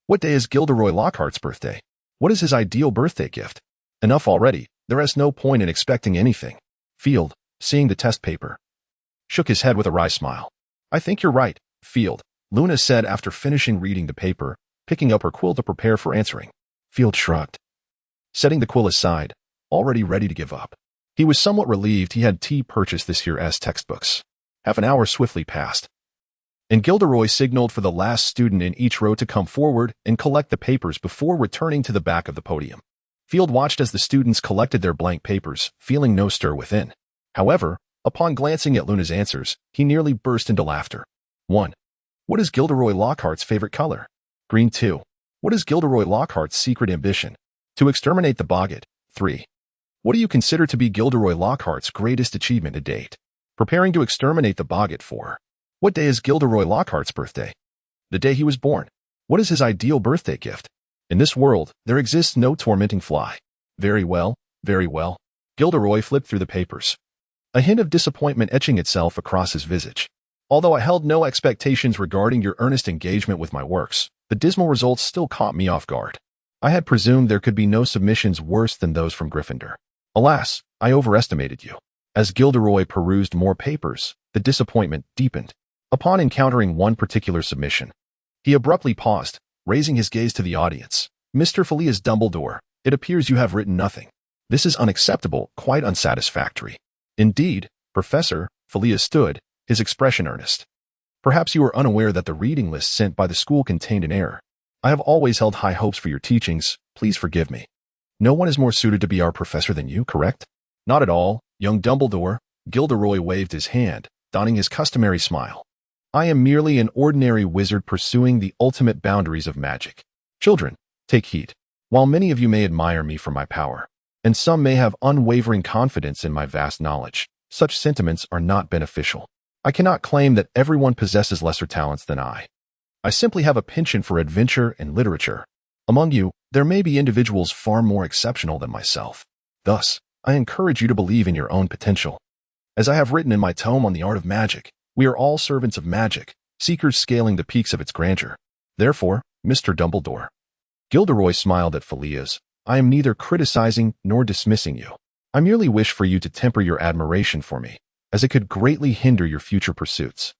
What day is Gilderoy Lockhart's birthday? What is his ideal birthday gift? Enough already. There is no point in expecting anything. Field, seeing the test paper, shook his head with a wry smile. I think you're right, Field, Luna said after finishing reading the paper, picking up her quill to prepare for answering. Field shrugged, setting the quill aside, already ready to give up. He was somewhat relieved he had purchased this year's textbooks. Half an hour swiftly passed, and Gilderoy signaled for the last student in each row to come forward and collect the papers before returning to the back of the podium. Field watched as the students collected their blank papers, feeling no stir within. However, upon glancing at Luna's answers, he nearly burst into laughter. 1. What is Gilderoy Lockhart's favorite color? Green. 2. What is Gilderoy Lockhart's secret ambition? To exterminate the Boggart. 3. What do you consider to be Gilderoy Lockhart's greatest achievement to date? Preparing to exterminate the Boggart. 4. What day is Gilderoy Lockhart's birthday? The day he was born. What is his ideal birthday gift? In this world, there exists no tormenting fly. Very well, very well. Gilderoy flipped through the papers, a hint of disappointment etching itself across his visage. Although I held no expectations regarding your earnest engagement with my works, the dismal results still caught me off guard. I had presumed there could be no submissions worse than those from Gryffindor. Alas, I overestimated you. As Gilderoy perused more papers, the disappointment deepened. Upon encountering one particular submission, he abruptly paused, raising his gaze to the audience. Mr. Phileas Dumbledore, it appears you have written nothing. This is unacceptable, quite unsatisfactory. Indeed, Professor, Phileas stood, his expression earnest. Perhaps you are unaware that the reading list sent by the school contained an error. I have always held high hopes for your teachings. Please forgive me. No one is more suited to be our professor than you, correct? Not at all, young Dumbledore. Gilderoy waved his hand, donning his customary smile. I am merely an ordinary wizard pursuing the ultimate boundaries of magic. Children, take heed. While many of you may admire me for my power, and some may have unwavering confidence in my vast knowledge, such sentiments are not beneficial. I cannot claim that everyone possesses lesser talents than I. I simply have a penchant for adventure and literature. Among you, there may be individuals far more exceptional than myself. Thus, I encourage you to believe in your own potential. As I have written in my tome on the art of magic, we are all servants of magic, seekers scaling the peaks of its grandeur. Therefore, Mr. Dumbledore. Gilderoy smiled at Phileas. I am neither criticizing nor dismissing you. I merely wish for you to temper your admiration for me, as it could greatly hinder your future pursuits.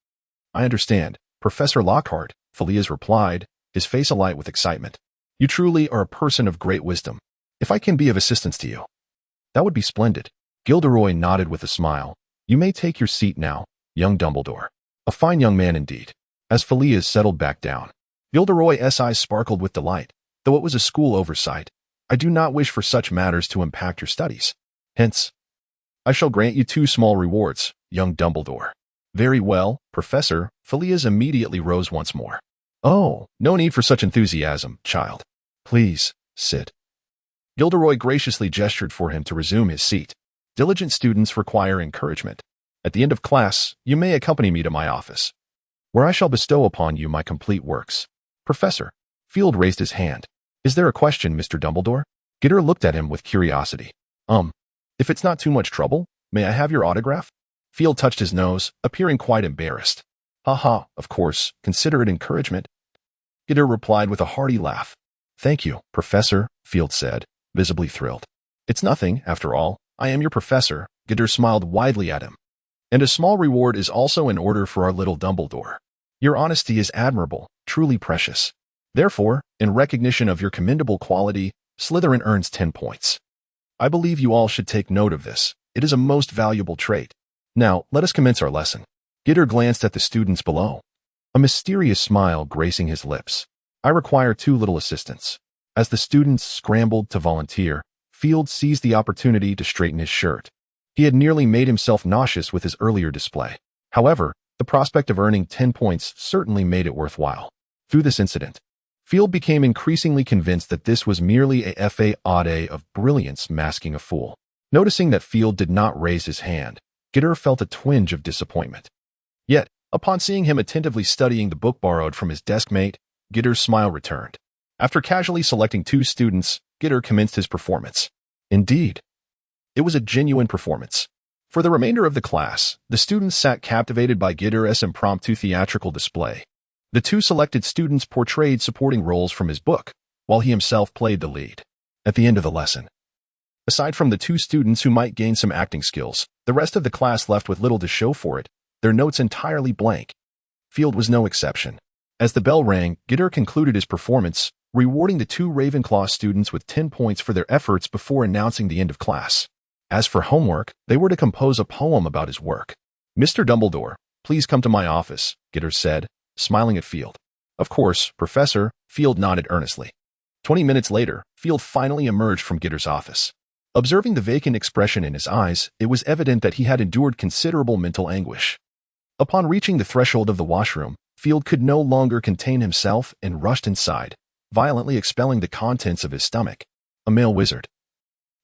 I understand, Professor Lockhart, Phileas replied, his face alight with excitement. You truly are a person of great wisdom. If I can be of assistance to you, that would be splendid. Gilderoy nodded with a smile. You may take your seat now, young Dumbledore. A fine young man indeed. As Phileas settled back down, Gilderoy's eyes sparkled with delight. Though it was a school oversight, I do not wish for such matters to impact your studies. Hence, I shall grant you 2 small rewards, young Dumbledore. Very well, Professor. Phileas immediately rose once more. Oh, no need for such enthusiasm, child. Please, sit. Gilderoy graciously gestured for him to resume his seat. Diligent students require encouragement. At the end of class, you may accompany me to my office, where I shall bestow upon you my complete works. Professor. Field raised his hand. Is there a question, Mr. Dumbledore? Gitter looked at him with curiosity. If it's not too much trouble, may I have your autograph? Field touched his nose, appearing quite embarrassed. Ha, of course, consider it encouragement. Gitter replied with a hearty laugh. Thank you, Professor, Field said, visibly thrilled. It's nothing, after all. I am your professor. Gitter smiled widely at him. And a small reward is also in order for our little Dumbledore. Your honesty is admirable, truly precious. Therefore, in recognition of your commendable quality, Slytherin earns 10 points. I believe you all should take note of this. It is a most valuable trait. Now, let us commence our lesson. Gitter glanced at the students below, a mysterious smile gracing his lips. I require 2 little assistants. As the students scrambled to volunteer, Field seized the opportunity to straighten his shirt. He had nearly made himself nauseous with his earlier display. However, the prospect of earning 10 points certainly made it worthwhile. Through this incident, Field became increasingly convinced that this was merely a fade of brilliance masking a fool. Noticing that Field did not raise his hand, Gitter felt a twinge of disappointment. Yet, upon seeing him attentively studying the book borrowed from his deskmate, Gitter's smile returned. After casually selecting 2 students, Gitter commenced his performance. Indeed, it was a genuine performance. For the remainder of the class, the students sat captivated by Gitter's impromptu theatrical display. The 2 selected students portrayed supporting roles from his book, while he himself played the lead. At the end of the lesson, aside from the 2 students who might gain some acting skills, the rest of the class left with little to show for it, their notes entirely blank. Field was no exception. As the bell rang, Gitter concluded his performance, rewarding the 2 Ravenclaw students with 10 points for their efforts before announcing the end of class. As for homework, they were to compose a poem about his work. Mr. Dumbledore, please come to my office, Gitter said, smiling at Field. Of course, Professor, Field nodded earnestly. 20 minutes later, Field finally emerged from Gitter's office. Observing the vacant expression in his eyes, it was evident that he had endured considerable mental anguish. Upon reaching the threshold of the washroom, Field could no longer contain himself and rushed inside, violently expelling the contents of his stomach. A male wizard,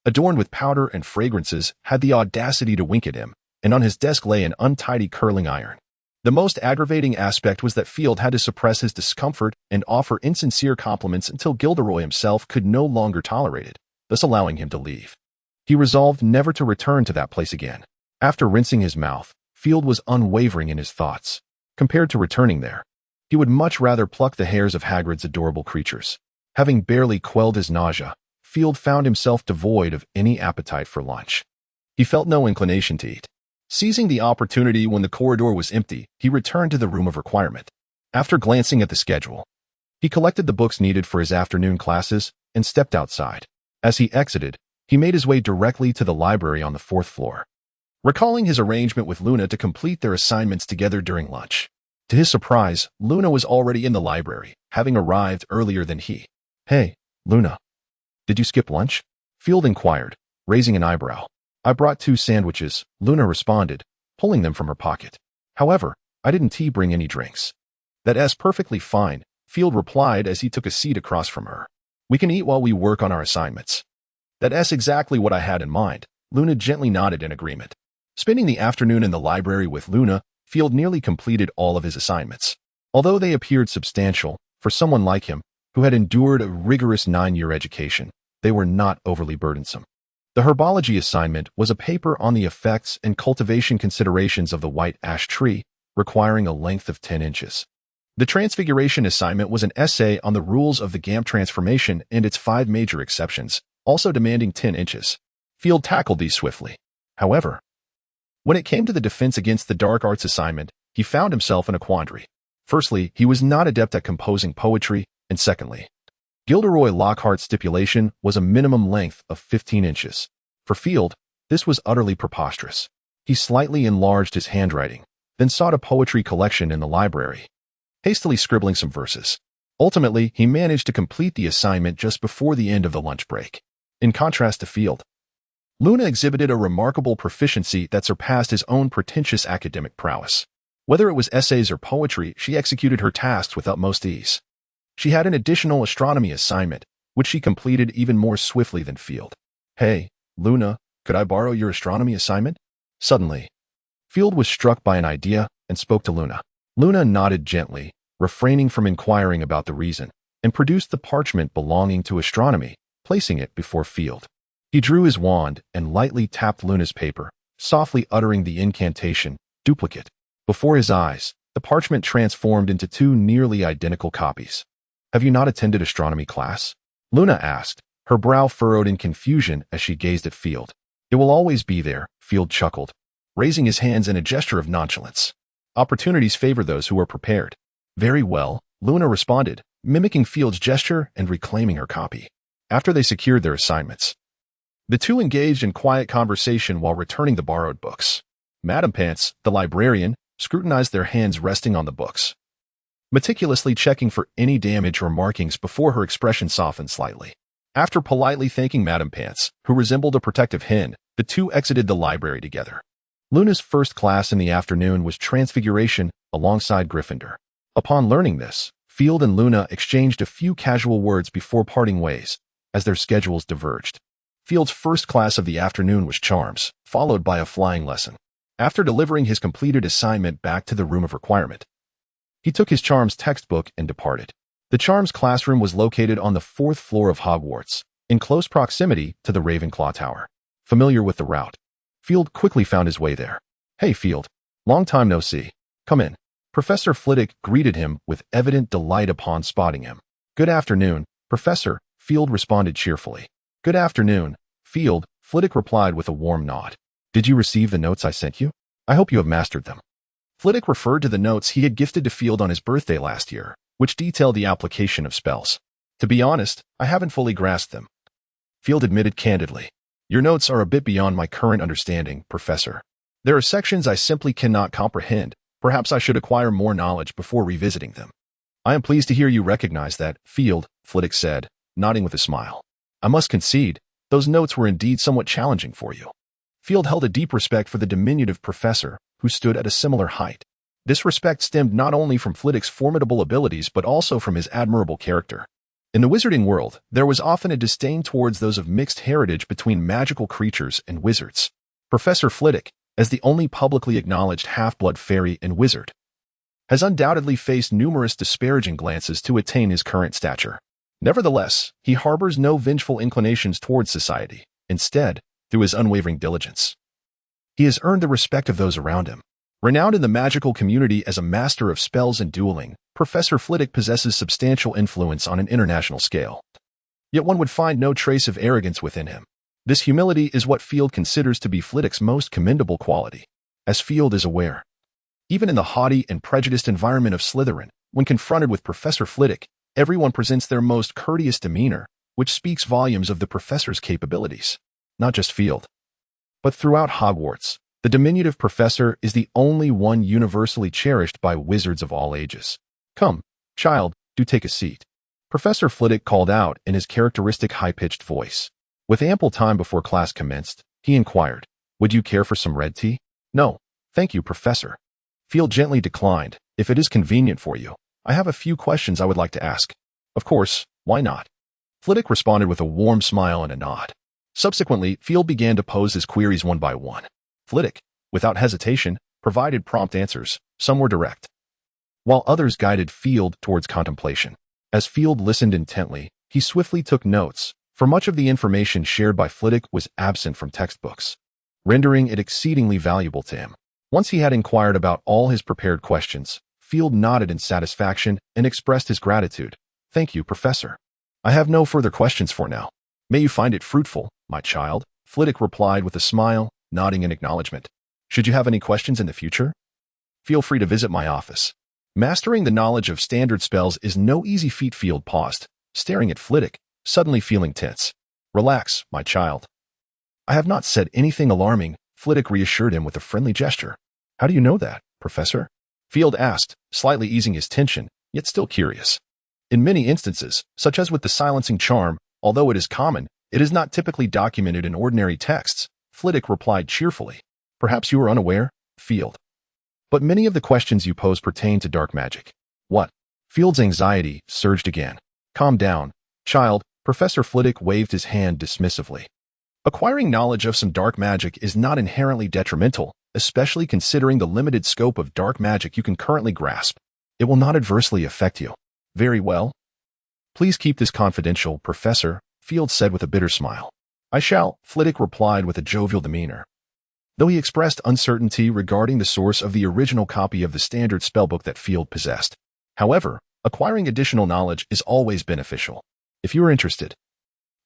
adorned with powder and fragrances, had the audacity to wink at him, and on his desk lay an untidy curling iron. The most aggravating aspect was that Field had to suppress his discomfort and offer insincere compliments until Gilderoy himself could no longer tolerate it, thus allowing him to leave. He resolved never to return to that place again. After rinsing his mouth, Field was unwavering in his thoughts. Compared to returning there, he would much rather pluck the hairs of Hagrid's adorable creatures. Having barely quelled his nausea, Field found himself devoid of any appetite for lunch. He felt no inclination to eat. Seizing the opportunity when the corridor was empty, he returned to the room of requirement. After glancing at the schedule, he collected the books needed for his afternoon classes and stepped outside. As he exited, he made his way directly to the library on the 4th floor, recalling his arrangement with Luna to complete their assignments together during lunch. To his surprise, Luna was already in the library, having arrived earlier than he. Hey, Luna. Did you skip lunch? Field inquired, raising an eyebrow. I brought 2 sandwiches, Luna responded, pulling them from her pocket. However, I didn't bring any drinks. That's perfectly fine, Field replied as he took a seat across from her. We can eat while we work on our assignments. That's exactly what I had in mind. Luna gently nodded in agreement. Spending the afternoon in the library with Luna, Field nearly completed all of his assignments. Although they appeared substantial, for someone like him, who had endured a rigorous 9-year education, they were not overly burdensome. The herbology assignment was a paper on the effects and cultivation considerations of the white ash tree, requiring a length of 10 inches. The transfiguration assignment was an essay on the rules of the GAMP transformation and its 5 major exceptions, also demanding 10 inches. Field tackled these swiftly. However, when it came to the defense against the dark arts assignment, he found himself in a quandary. Firstly, he was not adept at composing poetry, and secondly, Gilderoy Lockhart's stipulation was a minimum length of 15 inches. For Field, this was utterly preposterous. He slightly enlarged his handwriting, then sought a poetry collection in the library, hastily scribbling some verses. Ultimately, he managed to complete the assignment just before the end of the lunch break. In contrast to Field, Luna exhibited a remarkable proficiency that surpassed his own pretentious academic prowess. Whether it was essays or poetry, she executed her tasks with utmost ease. She had an additional astronomy assignment, which she completed even more swiftly than Field. "Hey, Luna, could I borrow your astronomy assignment?" Suddenly, Field was struck by an idea and spoke to Luna. Luna nodded gently, refraining from inquiring about the reason, and produced the parchment belonging to astronomy, placing it before Field. He drew his wand and lightly tapped Luna's paper, softly uttering the incantation, "Duplicate." Before his eyes, the parchment transformed into 2 nearly identical copies. "Have you not attended astronomy class?" Luna asked, her brow furrowed in confusion as she gazed at Field. "It will always be there," Field chuckled, raising his hands in a gesture of nonchalance. "Opportunities favor those who are prepared." "Very well," Luna responded, mimicking Field's gesture and reclaiming her copy. After they secured their assignments, the two engaged in quiet conversation while returning the borrowed books. Madame Pants, the librarian, scrutinized their hands resting on the books, meticulously checking for any damage or markings before her expression softened slightly. After politely thanking Madame Pants, who resembled a protective hen, the two exited the library together. Luna's first class in the afternoon was Transfiguration alongside Gryffindor. Upon learning this, Field and Luna exchanged a few casual words before parting ways, as their schedules diverged. Field's first class of the afternoon was Charms, followed by a flying lesson. After delivering his completed assignment back to the room of requirement, he took his Charms textbook and departed. The Charms classroom was located on the 4th floor of Hogwarts, in close proximity to the Ravenclaw Tower. Familiar with the route, Field quickly found his way there. "Hey, Field. Long time no see. Come in." Professor Flitwick greeted him with evident delight upon spotting him. "Good afternoon, Professor," Field responded cheerfully. "Good afternoon, Field," Flitwick replied with a warm nod. "Did you receive the notes I sent you? I hope you have mastered them." Flitwick referred to the notes he had gifted to Field on his birthday last year, which detailed the application of spells. "To be honest, I haven't fully grasped them," Field admitted candidly. "Your notes are a bit beyond my current understanding, Professor. There are sections I simply cannot comprehend. Perhaps I should acquire more knowledge before revisiting them." "I am pleased to hear you recognize that, Field," Flitwick said, nodding with a smile. "I must concede, those notes were indeed somewhat challenging for you." Field held a deep respect for the diminutive professor, who stood at a similar height. This respect stemmed not only from Flitwick's formidable abilities but also from his admirable character. In the wizarding world, there was often a disdain towards those of mixed heritage between magical creatures and wizards. Professor Flitwick, as the only publicly acknowledged half-blood fairy and wizard, has undoubtedly faced numerous disparaging glances to attain his current stature. Nevertheless, he harbors no vengeful inclinations towards society. Instead, through his unwavering diligence, he has earned the respect of those around him. Renowned in the magical community as a master of spells and dueling, Professor Flitwick possesses substantial influence on an international scale. Yet one would find no trace of arrogance within him. This humility is what Field considers to be Flitwick's most commendable quality. As Field is aware, even in the haughty and prejudiced environment of Slytherin, when confronted with Professor Flitwick, everyone presents their most courteous demeanor, which speaks volumes of the professor's capabilities. Not just Field, but throughout Hogwarts, the diminutive professor is the only one universally cherished by wizards of all ages. "Come, child, do take a seat," Professor Flitwick called out in his characteristic high-pitched voice. With ample time before class commenced, he inquired, "Would you care for some red tea?" "No, thank you, Professor." Field gently declined. "If it is convenient for you, I have a few questions I would like to ask." "Of course, why not?" Flitwick responded with a warm smile and a nod. Subsequently, Field began to pose his queries one by one. Flitwick, without hesitation, provided prompt answers, some were direct, while others guided Field towards contemplation. As Field listened intently, he swiftly took notes, for much of the information shared by Flitwick was absent from textbooks, rendering it exceedingly valuable to him. Once he had inquired about all his prepared questions, Field nodded in satisfaction and expressed his gratitude. "Thank you, Professor. I have no further questions for now. May you find it fruitful, my child," Flitwick replied with a smile, nodding in acknowledgement. "Should you have any questions in the future, feel free to visit my office." Mastering the knowledge of standard spells is no easy feat. Field paused, staring at Flitwick, suddenly feeling tense. "Relax, my child. I have not said anything alarming," Flitwick reassured him with a friendly gesture. "How do you know that, Professor?" Field asked, slightly easing his tension, yet still curious. "In many instances, such as with the silencing charm, although it is common, it is not typically documented in ordinary texts," Flitwick replied cheerfully. "Perhaps you are unaware, Field, but many of the questions you pose pertain to dark magic." "What?" Field's anxiety surged again. "Calm down, child," Professor Flitwick waved his hand dismissively. "Acquiring knowledge of some dark magic is not inherently detrimental, especially considering the limited scope of dark magic you can currently grasp. It will not adversely affect you." "Very well. Please keep this confidential, Professor," Field said with a bitter smile. "I shall," Flitwick replied with a jovial demeanor, though he expressed uncertainty regarding the source of the original copy of the standard spellbook that Field possessed. However, acquiring additional knowledge is always beneficial. If you are interested,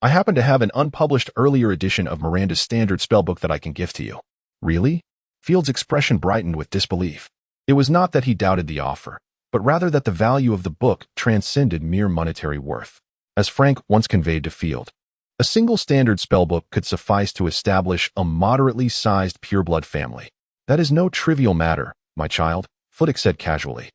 I happen to have an unpublished earlier edition of Miranda's standard spellbook that I can gift to you." "Really?" Field's expression brightened with disbelief. It was not that he doubted the offer, but rather that the value of the book transcended mere monetary worth. As Frank once conveyed to Field, a single standard spellbook could suffice to establish a moderately sized pureblood family. "That is no trivial matter, my child," Flitwick said casually,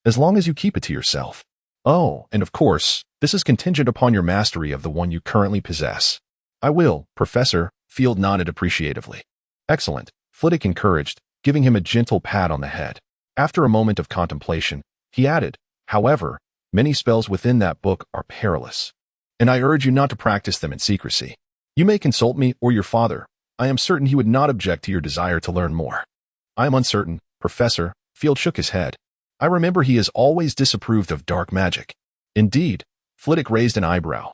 "as long as you keep it to yourself. Oh, and of course, this is contingent upon your mastery of the one you currently possess." "I will, Professor," Field nodded appreciatively. "Excellent," Flitwick encouraged, giving him a gentle pat on the head. After a moment of contemplation, he added, "However, many spells within that book are perilous, and I urge you not to practice them in secrecy. You may consult me or your father. I am certain he would not object to your desire to learn more." "I am uncertain, Professor," Field shook his head. "I remember he has always disapproved of dark magic." "Indeed," Flitwick raised an eyebrow.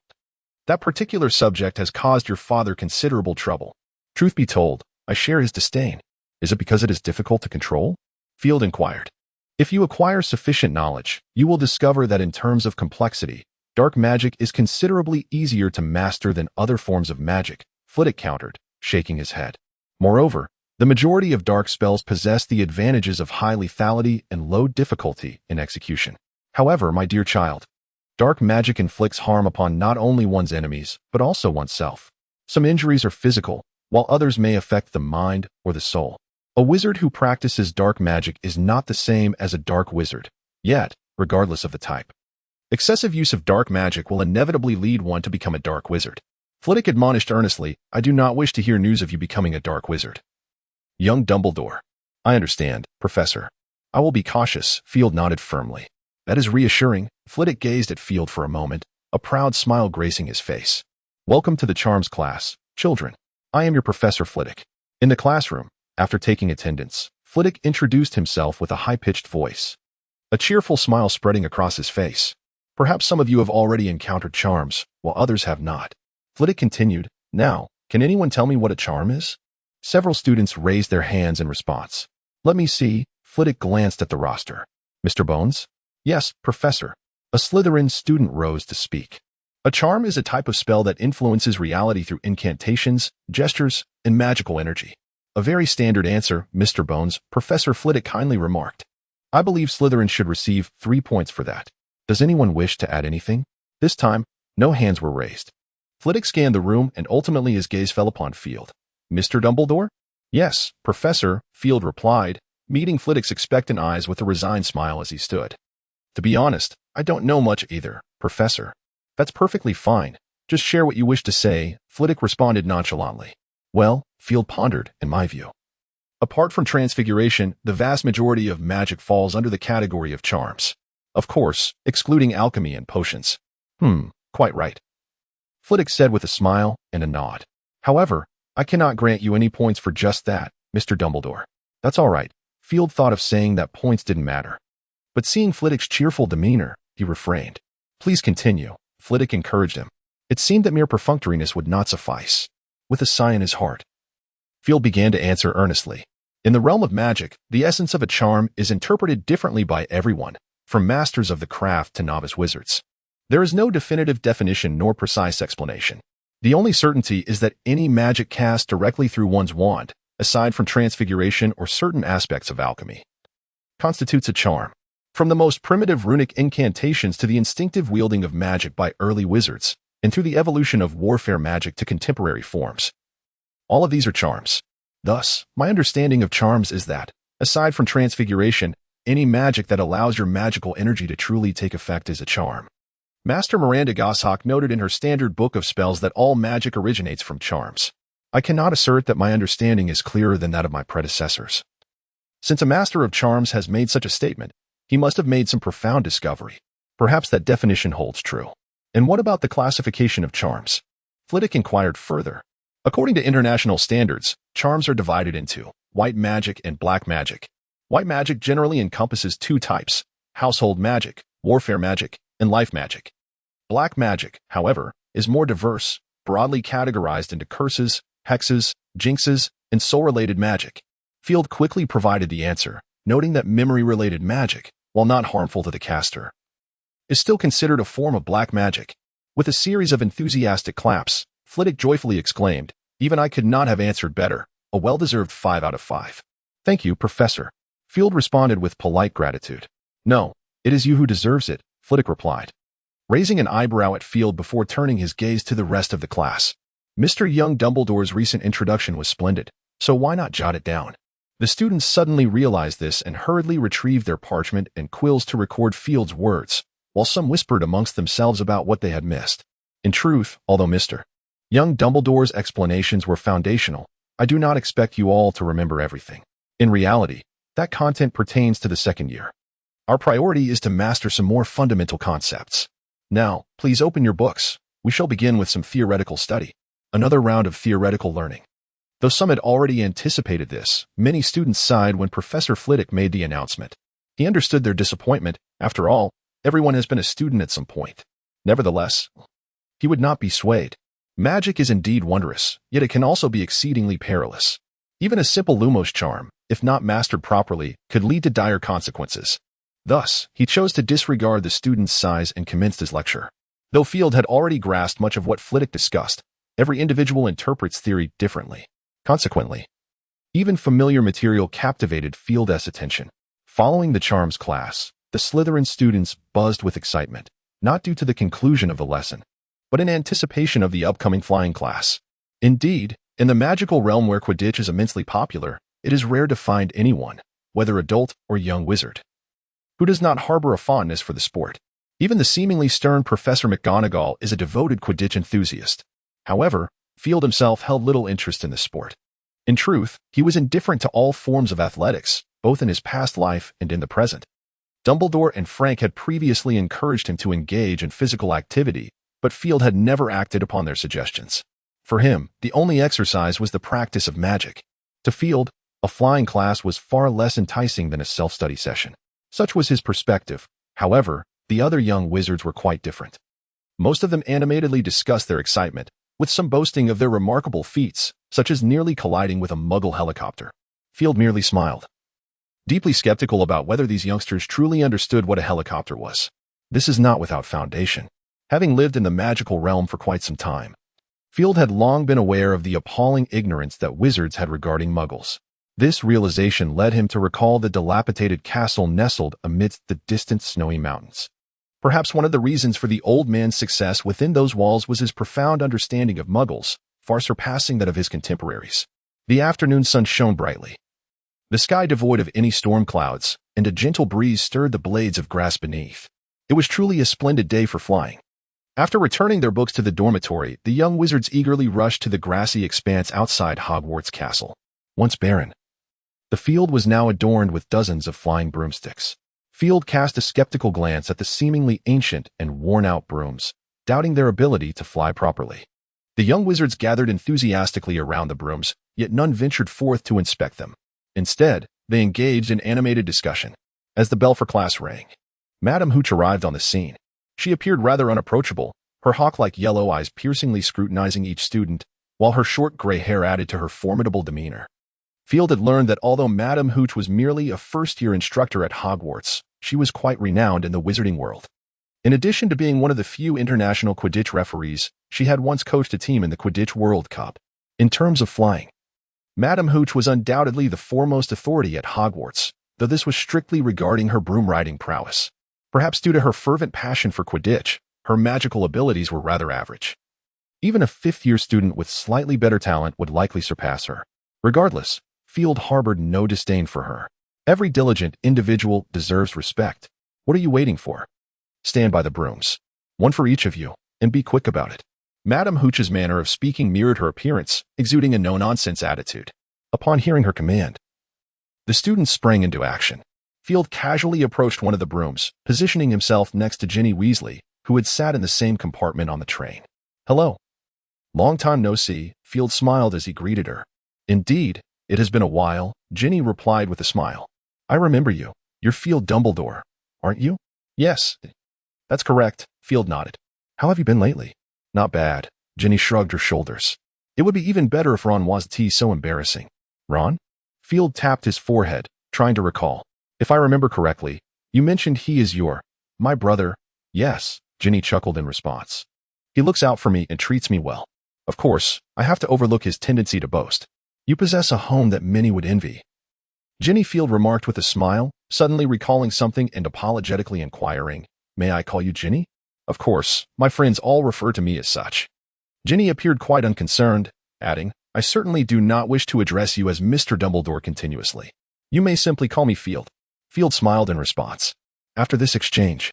"That particular subject has caused your father considerable trouble." "Truth be told, I share his disdain." "Is it because it is difficult to control?" Field inquired. "If you acquire sufficient knowledge, you will discover that in terms of complexity, dark magic is considerably easier to master than other forms of magic," Flitwick countered, shaking his head. "Moreover, the majority of dark spells possess the advantages of high lethality and low difficulty in execution. However, my dear child, dark magic inflicts harm upon not only one's enemies, but also oneself. Some injuries are physical, while others may affect the mind or the soul. A wizard who practices dark magic is not the same as a dark wizard, yet, regardless of the type. Excessive use of dark magic will inevitably lead one to become a dark wizard." Flitwick admonished earnestly, "I do not wish to hear news of you becoming a dark wizard." "Young Dumbledore." "I understand, Professor. I will be cautious," Field nodded firmly. "That is reassuring." Flitwick gazed at Field for a moment, a proud smile gracing his face. "Welcome to the Charms class, children. I am your Professor Flitwick." In the classroom, after taking attendance, Flitwick introduced himself with a high-pitched voice, a cheerful smile spreading across his face. "Perhaps some of you have already encountered charms, while others have not." Flitwick continued, "Now, can anyone tell me what a charm is?" Several students raised their hands in response. "Let me see." Flitwick glanced at the roster. "Mr. Bones?" "Yes, Professor." A Slytherin student rose to speak. "A charm is a type of spell that influences reality through incantations, gestures, and magical energy." "A very standard answer, Mr. Bones," Professor Flitwick kindly remarked. "I believe Slytherin should receive 3 points for that. Does anyone wish to add anything?" This time, no hands were raised. Flitwick scanned the room and ultimately his gaze fell upon Field. "Mr. Dumbledore?" "Yes, Professor," Field replied, meeting Flitwick's expectant eyes with a resigned smile as he stood. "To be honest, I don't know much either, Professor." "That's perfectly fine. Just share what you wish to say," Flitwick responded nonchalantly. "Well," Field pondered, "in my view, apart from transfiguration, the vast majority of magic falls under the category of charms. Of course, excluding alchemy and potions." Quite right," Flitwick said with a smile and a nod. "However, I cannot grant you any points for just that, Mr. Dumbledore." "That's all right," Field thought of saying that points didn't matter. But seeing Flitwick's cheerful demeanor, he refrained. Please continue, Flitwick encouraged him. It seemed that mere perfunctoriness would not suffice. With a sigh in his heart, Field began to answer earnestly. In the realm of magic, the essence of a charm is interpreted differently by everyone, from masters of the craft to novice wizards. There is no definitive definition nor precise explanation. The only certainty is that any magic cast directly through one's wand, aside from transfiguration or certain aspects of alchemy, constitutes a charm. From the most primitive runic incantations to the instinctive wielding of magic by early wizards, and through the evolution of warfare magic to contemporary forms. All of these are charms. Thus, my understanding of charms is that, aside from transfiguration, any magic that allows your magical energy to truly take effect is a charm. Master Miranda Goshawk noted in her standard book of spells that all magic originates from charms. I cannot assert that my understanding is clearer than that of my predecessors. Since a master of charms has made such a statement, he must have made some profound discovery. Perhaps that definition holds true. And what about the classification of charms? Flitwick inquired further. According to international standards, charms are divided into white magic and black magic. White magic generally encompasses two types: household magic, warfare magic, and life magic. Black magic, however, is more diverse, broadly categorized into curses, hexes, jinxes, and soul-related magic. Field quickly provided the answer, noting that memory-related magic, while not harmful to the caster, is still considered a form of black magic. With a series of enthusiastic claps, Flitwick joyfully exclaimed, "Even I could not have answered better. A well-deserved 5 out of 5. Thank you, Professor." Field responded with polite gratitude. "No, it is you who deserves it," Flitwick replied, raising an eyebrow at Field before turning his gaze to the rest of the class. Mr. Young Dumbledore's recent introduction was splendid, so why not jot it down? The students suddenly realized this and hurriedly retrieved their parchment and quills to record Field's words, while some whispered amongst themselves about what they had missed. In truth, although Mr. Young Dumbledore's explanations were foundational, I do not expect you all to remember everything. In reality, that content pertains to the second year. Our priority is to master some more fundamental concepts. Now, please open your books. We shall begin with some theoretical study. Another round of theoretical learning. Though some had already anticipated this, many students sighed when Professor Flitwick made the announcement. He understood their disappointment. After all, everyone has been a student at some point. Nevertheless, he would not be swayed. Magic is indeed wondrous, yet it can also be exceedingly perilous. Even a simple Lumos charm, if not mastered properly, could lead to dire consequences. Thus, he chose to disregard the student's sighs and commenced his lecture. Though Field had already grasped much of what Flitwick discussed, every individual interprets theory differently. Consequently, even familiar material captivated Field's attention. Following the charms class, the Slytherin students buzzed with excitement, not due to the conclusion of the lesson, but in anticipation of the upcoming flying class. Indeed, in the magical realm where Quidditch is immensely popular, it is rare to find anyone, whether adult or young wizard, who does not harbor a fondness for the sport. Even the seemingly stern Professor McGonagall is a devoted Quidditch enthusiast. However, Field himself held little interest in the sport. In truth, he was indifferent to all forms of athletics, both in his past life and in the present. Dumbledore and Frank had previously encouraged him to engage in physical activity, but Field had never acted upon their suggestions. For him, the only exercise was the practice of magic. To Field, a flying class was far less enticing than a self-study session. Such was his perspective. However, the other young wizards were quite different. Most of them animatedly discussed their excitement, with some boasting of their remarkable feats, such as nearly colliding with a Muggle helicopter. Field merely smiled, deeply skeptical about whether these youngsters truly understood what a helicopter was. This is not without foundation. Having lived in the magical realm for quite some time, Field had long been aware of the appalling ignorance that wizards had regarding Muggles. This realization led him to recall the dilapidated castle nestled amidst the distant snowy mountains. Perhaps one of the reasons for the old man's success within those walls was his profound understanding of Muggles, far surpassing that of his contemporaries. The afternoon sun shone brightly, the sky devoid of any storm clouds, and a gentle breeze stirred the blades of grass beneath. It was truly a splendid day for flying. After returning their books to the dormitory, the young wizards eagerly rushed to the grassy expanse outside Hogwarts Castle. Once barren, the field was now adorned with dozens of flying broomsticks. Field cast a skeptical glance at the seemingly ancient and worn-out brooms, doubting their ability to fly properly. The young wizards gathered enthusiastically around the brooms, yet none ventured forth to inspect them. Instead, They engaged in animated discussion. As the bell for class rang, Madam Hooch arrived on the scene. She appeared rather unapproachable, her hawk-like yellow eyes piercingly scrutinizing each student, while her short gray hair added to her formidable demeanor. Field had learned that although Madam Hooch was merely a first-year instructor at Hogwarts, she was quite renowned in the wizarding world. In addition to being one of the few international Quidditch referees, she had once coached a team in the Quidditch World Cup. In terms of flying, Madam Hooch was undoubtedly the foremost authority at Hogwarts, though this was strictly regarding her broom-riding prowess. Perhaps due to her fervent passion for Quidditch, her magical abilities were rather average. Even a fifth-year student with slightly better talent would likely surpass her. Regardless, Field harbored no disdain for her. Every diligent individual deserves respect. What are you waiting for? Stand by the brooms. One for each of you, and be quick about it. Madam Hooch's manner of speaking mirrored her appearance, exuding a no-nonsense attitude. Upon hearing her command, the students sprang into action. Field casually approached one of the brooms, positioning himself next to Ginny Weasley, who had sat in the same compartment on the train. Hello. Long time no see, Field smiled as he greeted her. Indeed, it has been a while, Ginny replied with a smile. I remember you. You're Field Dumbledore, aren't you? Yes. That's correct, Field nodded. How have you been lately? Not bad, Ginny shrugged her shoulders. It would be even better if Ron wasn't so embarrassing. Ron? Field tapped his forehead, trying to recall. If I remember correctly, you mentioned he is my brother. Yes, Ginny chuckled in response. He looks out for me and treats me well. Of course, I have to overlook his tendency to boast. You possess a home that many would envy. Ginny Field remarked with a smile, suddenly recalling something and apologetically inquiring, May I call you Ginny? Of course, my friends all refer to me as such. Ginny appeared quite unconcerned, adding, I certainly do not wish to address you as Mr. Dumbledore continuously. You may simply call me Field. Field smiled in response. After this exchange,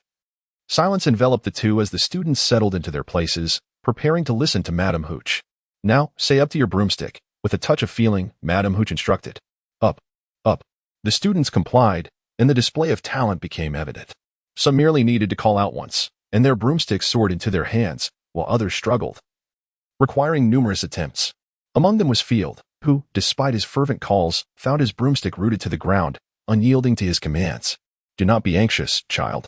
silence enveloped the two as the students settled into their places, preparing to listen to Madam Hooch. Now, say up to your broomstick. With a touch of feeling, Madam Hooch instructed. Up, up. The students complied, and the display of talent became evident. Some merely needed to call out once, and their broomsticks soared into their hands, while others struggled, requiring numerous attempts. Among them was Field, who, despite his fervent calls, found his broomstick rooted to the ground, unyielding to his commands. Do not be anxious, child.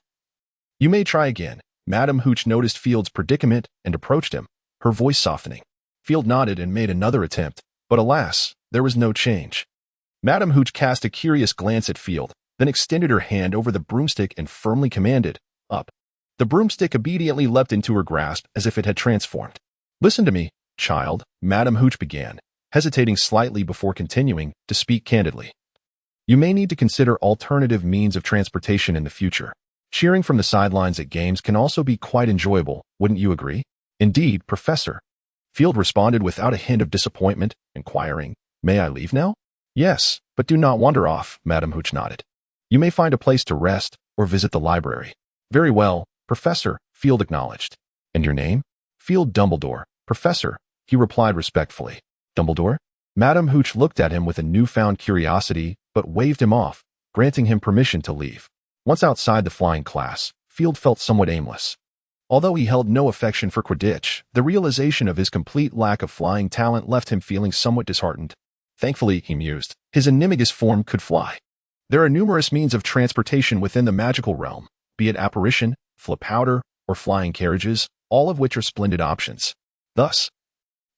You may try again. Madam Hooch noticed Field's predicament and approached him, her voice softening. Field nodded and made another attempt, but alas, there was no change. Madam Hooch cast a curious glance at Field, then extended her hand over the broomstick and firmly commanded, Up. The broomstick obediently leapt into her grasp as if it had transformed. Listen to me, child, Madam Hooch began, hesitating slightly before continuing to speak candidly. You may need to consider alternative means of transportation in the future. Cheering from the sidelines at games can also be quite enjoyable, wouldn't you agree? Indeed, Professor. Field responded without a hint of disappointment, inquiring, May I leave now? Yes, but do not wander off, Madam Hooch nodded. You may find a place to rest or visit the library. Very well, Professor, Field acknowledged. And your name? Field Dumbledore, Professor, he replied respectfully. Dumbledore? Madam Hooch looked at him with a newfound curiosity, but waved him off, granting him permission to leave. Once outside the flying class, Field felt somewhat aimless. Although he held no affection for Quidditch, the realization of his complete lack of flying talent left him feeling somewhat disheartened. Thankfully, he mused, his animagus form could fly. There are numerous means of transportation within the magical realm, be it apparition, flip-powder, or flying carriages, all of which are splendid options. Thus,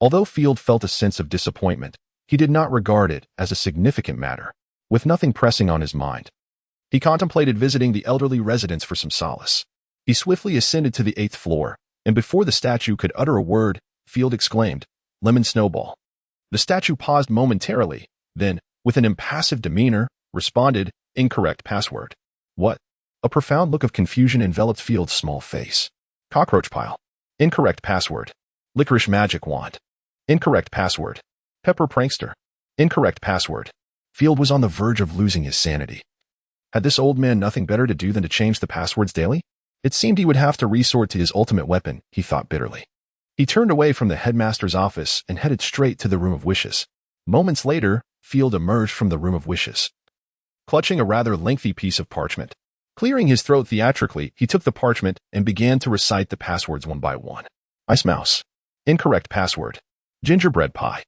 although Field felt a sense of disappointment, he did not regard it as a significant matter. With nothing pressing on his mind, he contemplated visiting the elderly residents for some solace. He swiftly ascended to the 8th floor, and before the statue could utter a word, Field exclaimed, Lemon Snowball. The statue paused momentarily, then, with an impassive demeanor, responded, Incorrect password. What? A profound look of confusion enveloped Field's small face. Cockroach pile. Incorrect password. Licorice magic wand. Incorrect password. Pepper prankster. Incorrect password. Field was on the verge of losing his sanity. Had this old man nothing better to do than to change the passwords daily? It seemed he would have to resort to his ultimate weapon, he thought bitterly. He turned away from the headmaster's office and headed straight to the Room of Wishes. Moments later, Field emerged from the Room of Wishes, clutching a rather lengthy piece of parchment. Clearing his throat theatrically, he took the parchment and began to recite the passwords one by one. Ice mouse. Incorrect password. Gingerbread pie.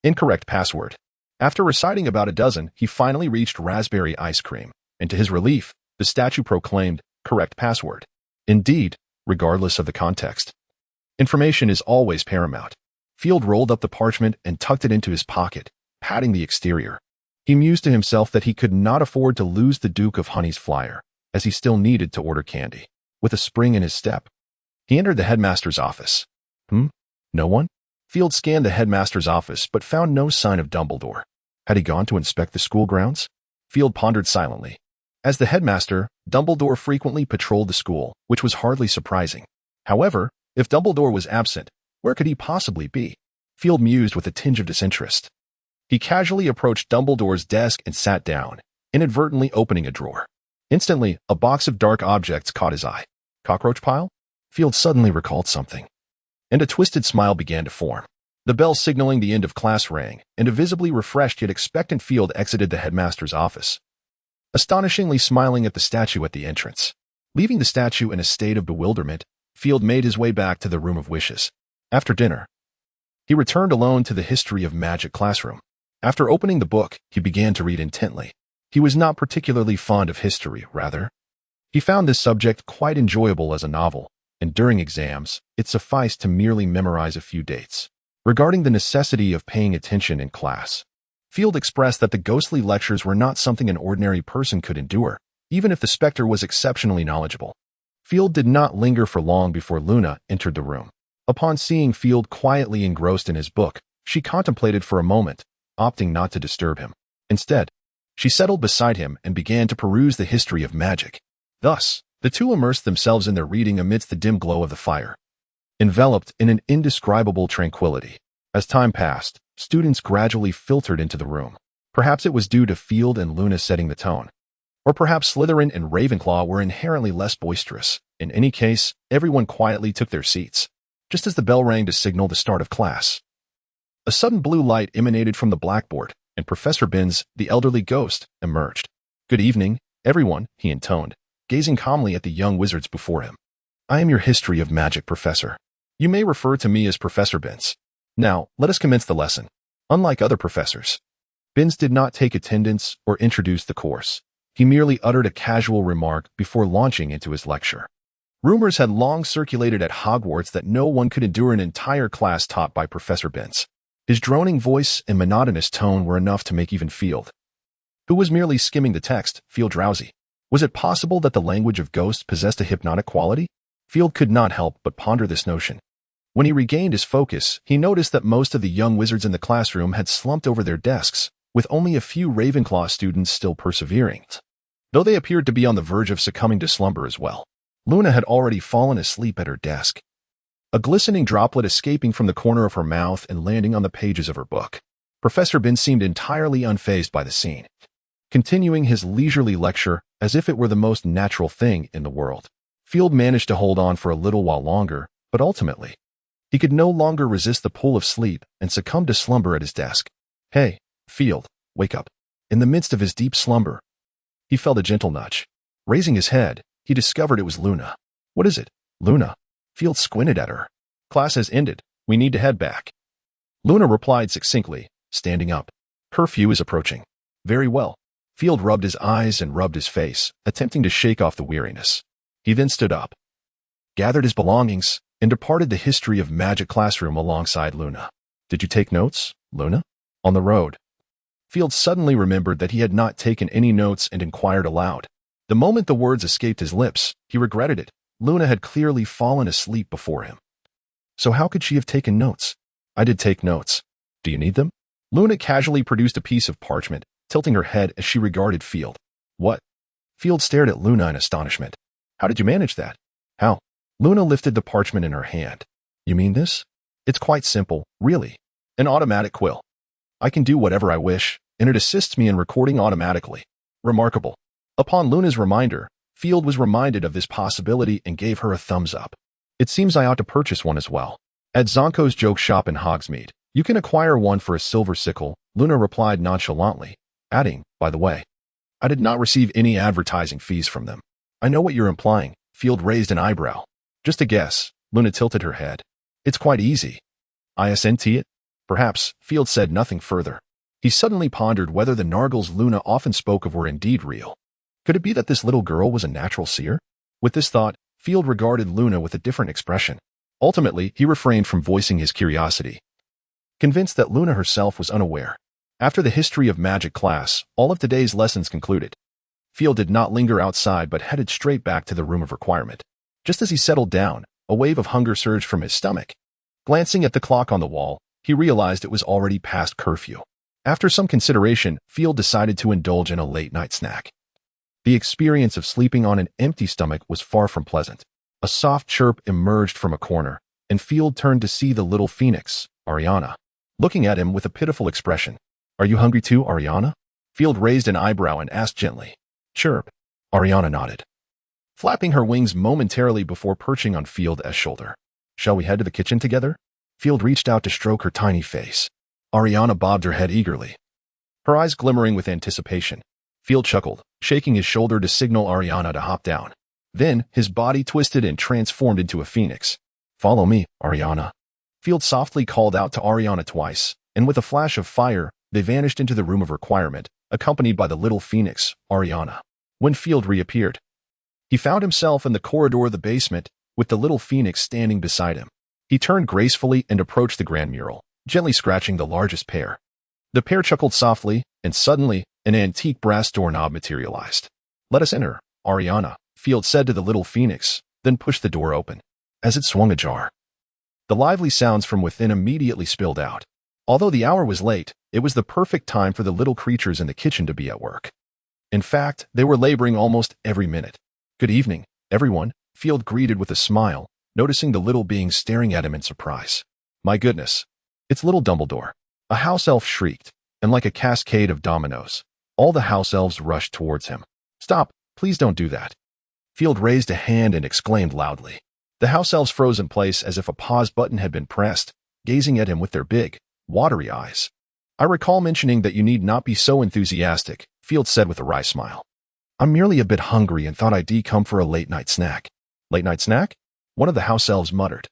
Incorrect password. After reciting about a dozen, he finally reached raspberry ice cream, and to his relief, the statue proclaimed, "Correct password." Indeed, regardless of the context. Information is always paramount. Field rolled up the parchment and tucked it into his pocket, patting the exterior. He mused to himself that he could not afford to lose the Duke of Honey's flyer, as he still needed to order candy. With a spring in his step, he entered the headmaster's office. No one? Field scanned the headmaster's office but found no sign of Dumbledore. Had he gone to inspect the school grounds? Field pondered silently. As the headmaster, Dumbledore frequently patrolled the school, which was hardly surprising. However, if Dumbledore was absent, where could he possibly be? Field mused with a tinge of disinterest. He casually approached Dumbledore's desk and sat down, inadvertently opening a drawer. Instantly, a box of dark objects caught his eye. Cockroach pile? Field suddenly recalled something. And a twisted smile began to form. The bell signaling the end of class rang, and a visibly refreshed yet expectant Field exited the headmaster's office, astonishingly smiling at the statue at the entrance. Leaving the statue in a state of bewilderment, Field made his way back to the Room of Wishes. After dinner, he returned alone to the History of Magic classroom. After opening the book, he began to read intently. He was not particularly fond of history, rather. He found this subject quite enjoyable as a novel, and during exams, it sufficed to merely memorize a few dates. Regarding the necessity of paying attention in class, Field expressed that the ghostly lectures were not something an ordinary person could endure, even if the specter was exceptionally knowledgeable. Field did not linger for long before Luna entered the room. Upon seeing Field quietly engrossed in his book, she contemplated for a moment, opting not to disturb him. Instead, she settled beside him and began to peruse the history of magic. Thus, the two immersed themselves in their reading amidst the dim glow of the fire, enveloped in an indescribable tranquility. As time passed, students gradually filtered into the room. Perhaps it was due to Field and Luna setting the tone. Or perhaps Slytherin and Ravenclaw were inherently less boisterous. In any case, everyone quietly took their seats, just as the bell rang to signal the start of class. A sudden blue light emanated from the blackboard, and Professor Binns, the elderly ghost, emerged. "Good evening, everyone," he intoned, gazing calmly at the young wizards before him. "I am your History of Magic professor. You may refer to me as Professor Binns. Now, let us commence the lesson." Unlike other professors, Binns did not take attendance or introduce the course. He merely uttered a casual remark before launching into his lecture. Rumors had long circulated at Hogwarts that no one could endure an entire class taught by Professor Binns. His droning voice and monotonous tone were enough to make even Field, who was merely skimming the text, feel drowsy. Was it possible that the language of ghosts possessed a hypnotic quality? Field could not help but ponder this notion. When he regained his focus, he noticed that most of the young wizards in the classroom had slumped over their desks, with only a few Ravenclaw students still persevering, though they appeared to be on the verge of succumbing to slumber as well. Luna had already fallen asleep at her desk, a glistening droplet escaping from the corner of her mouth and landing on the pages of her book. Professor Binns seemed entirely unfazed by the scene, continuing his leisurely lecture as if it were the most natural thing in the world. Field managed to hold on for a little while longer, but ultimately, he could no longer resist the pull of sleep and succumbed to slumber at his desk. "Hey, Field, wake up." In the midst of his deep slumber, he felt a gentle nudge. Raising his head, he discovered it was Luna. "What is it, Luna?" Field squinted at her. "Class has ended. We need to head back." Luna replied succinctly, standing up. "Curfew is approaching." "Very well." Field rubbed his eyes and rubbed his face, attempting to shake off the weariness. He then stood up, gathered his belongings, and departed the History of Magic classroom alongside Luna. "Did you take notes, Luna?" On the road, Field suddenly remembered that he had not taken any notes and inquired aloud. The moment the words escaped his lips, he regretted it. Luna had clearly fallen asleep before him. So how could she have taken notes? "I did take notes. Do you need them?" Luna casually produced a piece of parchment, tilting her head as she regarded Field. "What?" Field stared at Luna in astonishment. "How did you manage that?" "How?" Luna lifted the parchment in her hand. "You mean this?" "It's quite simple, really. An automatic quill. I can do whatever I wish, and it assists me in recording automatically." "Remarkable." Upon Luna's reminder, Field was reminded of this possibility and gave her a thumbs up. "It seems I ought to purchase one as well. At Zonko's joke shop in Hogsmeade, you can acquire one for a silver sickle," Luna replied nonchalantly, adding, "By the way, I did not receive any advertising fees from them." "I know what you're implying." Field raised an eyebrow. "Just a guess." Luna tilted her head. "It's quite easy." "ISNT it?" "Perhaps." Field said nothing further. He suddenly pondered whether the Nargles Luna often spoke of were indeed real. Could it be that this little girl was a natural seer? With this thought, Field regarded Luna with a different expression. Ultimately, he refrained from voicing his curiosity, convinced that Luna herself was unaware. After the history of magic class, all of today's lessons concluded. Field did not linger outside but headed straight back to the room of requirement. Just as he settled down, a wave of hunger surged from his stomach. Glancing at the clock on the wall, he realized it was already past curfew. After some consideration, Field decided to indulge in a late-night snack. The experience of sleeping on an empty stomach was far from pleasant. A soft chirp emerged from a corner, and Field turned to see the little phoenix, Ariana, looking at him with a pitiful expression. "Are you hungry too, Ariana?" Field raised an eyebrow and asked gently. "Chirp." Ariana nodded, flapping her wings momentarily before perching on Field's shoulder. "Shall we head to the kitchen together?" Field reached out to stroke her tiny face. Ariana bobbed her head eagerly, her eyes glimmering with anticipation. Field chuckled, shaking his shoulder to signal Ariana to hop down. Then, his body twisted and transformed into a phoenix. "Follow me, Ariana." Field softly called out to Ariana twice, and with a flash of fire, they vanished into the room of requirement, accompanied by the little phoenix, Ariana. When Field reappeared, he found himself in the corridor of the basement, with the little phoenix standing beside him. He turned gracefully and approached the grand mural, gently scratching the largest pair. The pair chuckled softly, and suddenly, an antique brass doorknob materialized. "Let us enter, Ariana," Field said to the little phoenix, then pushed the door open. As it swung ajar, the lively sounds from within immediately spilled out. Although the hour was late, it was the perfect time for the little creatures in the kitchen to be at work. In fact, they were laboring almost every minute. "Good evening, everyone," Field greeted with a smile, noticing the little beings staring at him in surprise. "My goodness, it's little Dumbledore," a house elf shrieked, and like a cascade of dominoes, all the house elves rushed towards him. "Stop, please don't do that." Field raised a hand and exclaimed loudly. The house elves froze in place as if a pause button had been pressed, gazing at him with their big, watery eyes. "I recall mentioning that you need not be so enthusiastic," Field said with a wry smile. "I'm merely a bit hungry and thought I'd come for a late-night snack." "Late-night snack?" one of the house elves muttered.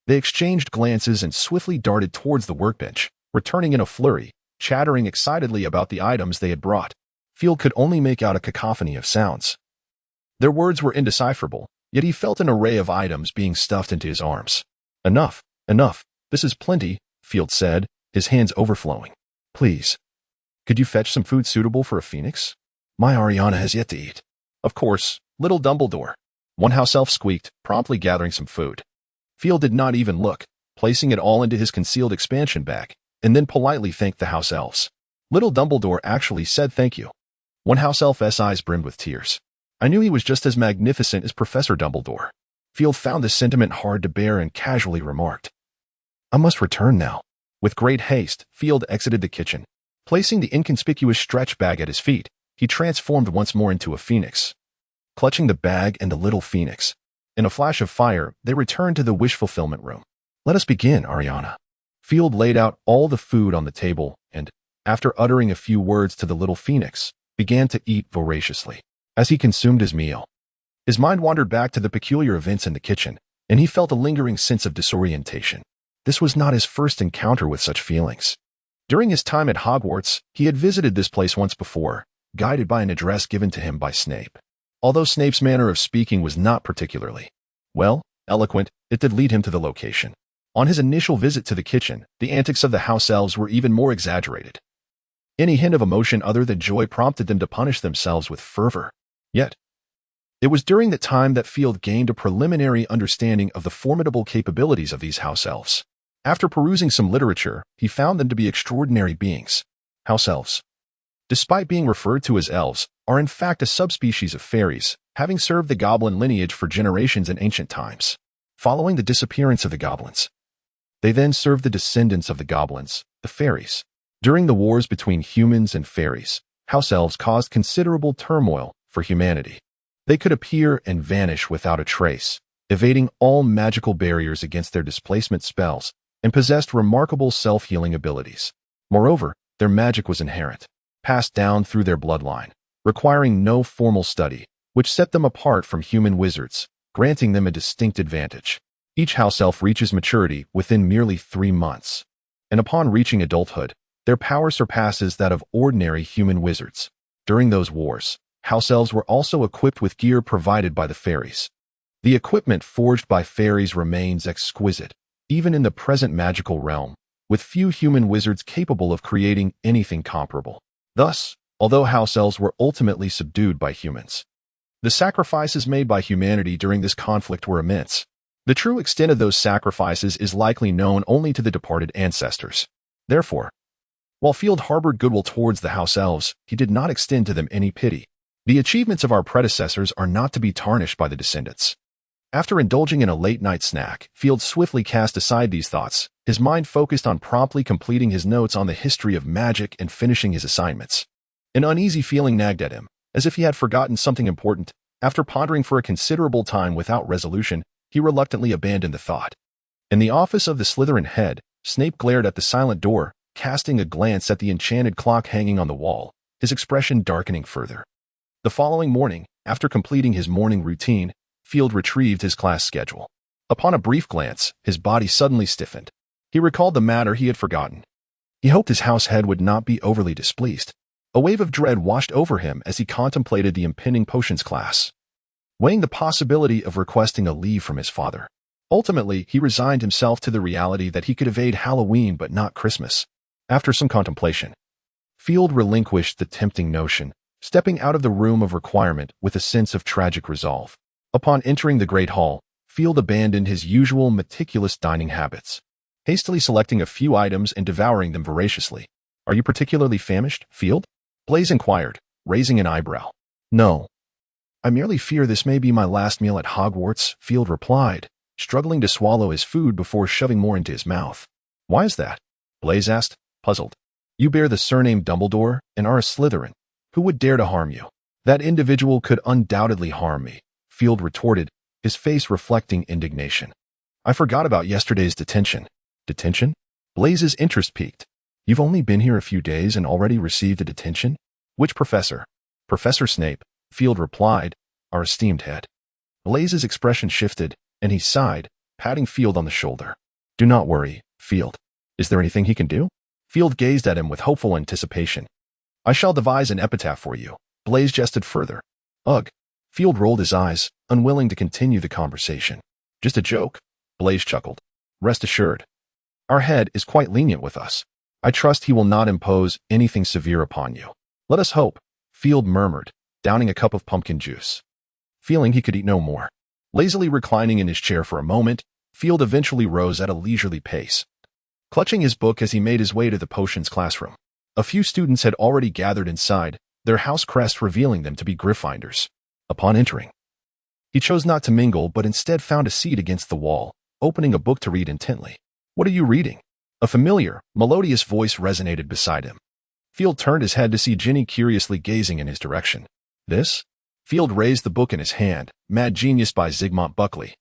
They exchanged glances and swiftly darted towards the workbench, returning in a flurry, chattering excitedly about the items they had brought. Field could only make out a cacophony of sounds. Their words were indecipherable, yet he felt an array of items being stuffed into his arms. "Enough, enough, this is plenty," Field said, his hands overflowing. "Please, could you fetch some food suitable for a phoenix? My Ariana has yet to eat." "Of course, little Dumbledore," one house elf squeaked, promptly gathering some food. Field did not even look, placing it all into his concealed expansion bag, and then politely thanked the house elves. Little Dumbledore actually said thank you. One house elf's eyes brimmed with tears. "I knew he was just as magnificent as Professor Dumbledore." Field found this sentiment hard to bear and casually remarked, "I must return now." With great haste, Field exited the kitchen. Placing the inconspicuous stretch bag at his feet, he transformed once more into a phoenix, clutching the bag and the little phoenix. In a flash of fire, they returned to the wish-fulfillment room. "Let us begin, Ariana." Field laid out all the food on the table and, after uttering a few words to the little phoenix, began to eat voraciously. As he consumed his meal, his mind wandered back to the peculiar events in the kitchen, and he felt a lingering sense of disorientation. This was not his first encounter with such feelings. During his time at Hogwarts, he had visited this place once before, guided by an address given to him by Snape. Although Snape's manner of speaking was not particularly, well, eloquent, it did lead him to the location. On his initial visit to the kitchen, the antics of the house elves were even more exaggerated. Any hint of emotion other than joy prompted them to punish themselves with fervor. Yet, it was during that time that Field gained a preliminary understanding of the formidable capabilities of these house elves. After perusing some literature, he found them to be extraordinary beings. House elves, despite being referred to as elves, are in fact a subspecies of fairies, having served the goblin lineage for generations in ancient times. Following the disappearance of the goblins, they then served the descendants of the goblins, the fairies. During the wars between humans and fairies, house elves caused considerable turmoil for humanity. They could appear and vanish without a trace, evading all magical barriers against their displacement spells, and possessed remarkable self-healing abilities. Moreover, their magic was inherent, passed down through their bloodline, requiring no formal study, which set them apart from human wizards, granting them a distinct advantage. Each house elf reaches maturity within merely 3 months, and upon reaching adulthood, Their power surpasses that of ordinary human wizards. During those wars, house elves were also equipped with gear provided by the fairies. The equipment forged by fairies remains exquisite, even in the present magical realm, with few human wizards capable of creating anything comparable. Thus, although house elves were ultimately subdued by humans, the sacrifices made by humanity during this conflict were immense. The true extent of those sacrifices is likely known only to the departed ancestors. Therefore, while Field harbored goodwill towards the house elves, he did not extend to them any pity. The achievements of our predecessors are not to be tarnished by the descendants. After indulging in a late-night snack, Field swiftly cast aside these thoughts, his mind focused on promptly completing his notes on the history of magic and finishing his assignments. An uneasy feeling nagged at him, as if he had forgotten something important. After pondering for a considerable time without resolution, he reluctantly abandoned the thought. In the office of the Slytherin head, Snape glared at the silent door, casting a glance at the enchanted clock hanging on the wall, his expression darkening further. The following morning, after completing his morning routine, Field retrieved his class schedule. Upon a brief glance, his body suddenly stiffened. He recalled the matter he had forgotten. He hoped his house head would not be overly displeased. A wave of dread washed over him as he contemplated the impending potions class, weighing the possibility of requesting a leave from his father. Ultimately, he resigned himself to the reality that he could evade Halloween but not Christmas. After some contemplation, Field relinquished the tempting notion, stepping out of the room of requirement with a sense of tragic resolve. Upon entering the Great Hall, Field abandoned his usual meticulous dining habits, hastily selecting a few items and devouring them voraciously. "Are you particularly famished, Field?" Blaise inquired, raising an eyebrow. "No. I merely fear this may be my last meal at Hogwarts," Field replied, struggling to swallow his food before shoving more into his mouth. "Why is that?" Blaise asked, puzzled. "You bear the surname Dumbledore and are a Slytherin. Who would dare to harm you?" "That individual could undoubtedly harm me," Field retorted, his face reflecting indignation. "I forgot about yesterday's detention." "Detention?" Blaise's interest piqued. "You've only been here a few days and already received a detention?" "Which professor?" "Professor Snape," Field replied, "our esteemed head." Blaise's expression shifted, and he sighed, patting Field on the shoulder. "Do not worry, Field. Is there anything he can do?" Field gazed at him with hopeful anticipation. "I shall devise an epitaph for you," Blaise jested further. "Ugh." Field rolled his eyes, unwilling to continue the conversation. "Just a joke," Blaise chuckled. "Rest assured, our head is quite lenient with us. I trust he will not impose anything severe upon you." "Let us hope," Field murmured, downing a cup of pumpkin juice. Feeling he could eat no more, lazily reclining in his chair for a moment, Field eventually rose at a leisurely pace, clutching his book as he made his way to the potions classroom. A few students had already gathered inside, their house crest revealing them to be Gryffindors. Upon entering, he chose not to mingle but instead found a seat against the wall, opening a book to read intently. "What are you reading?" A familiar, melodious voice resonated beside him. Field turned his head to see Ginny curiously gazing in his direction. "This?" Field raised the book in his hand, Mad Genius by Zygmunt Buckley,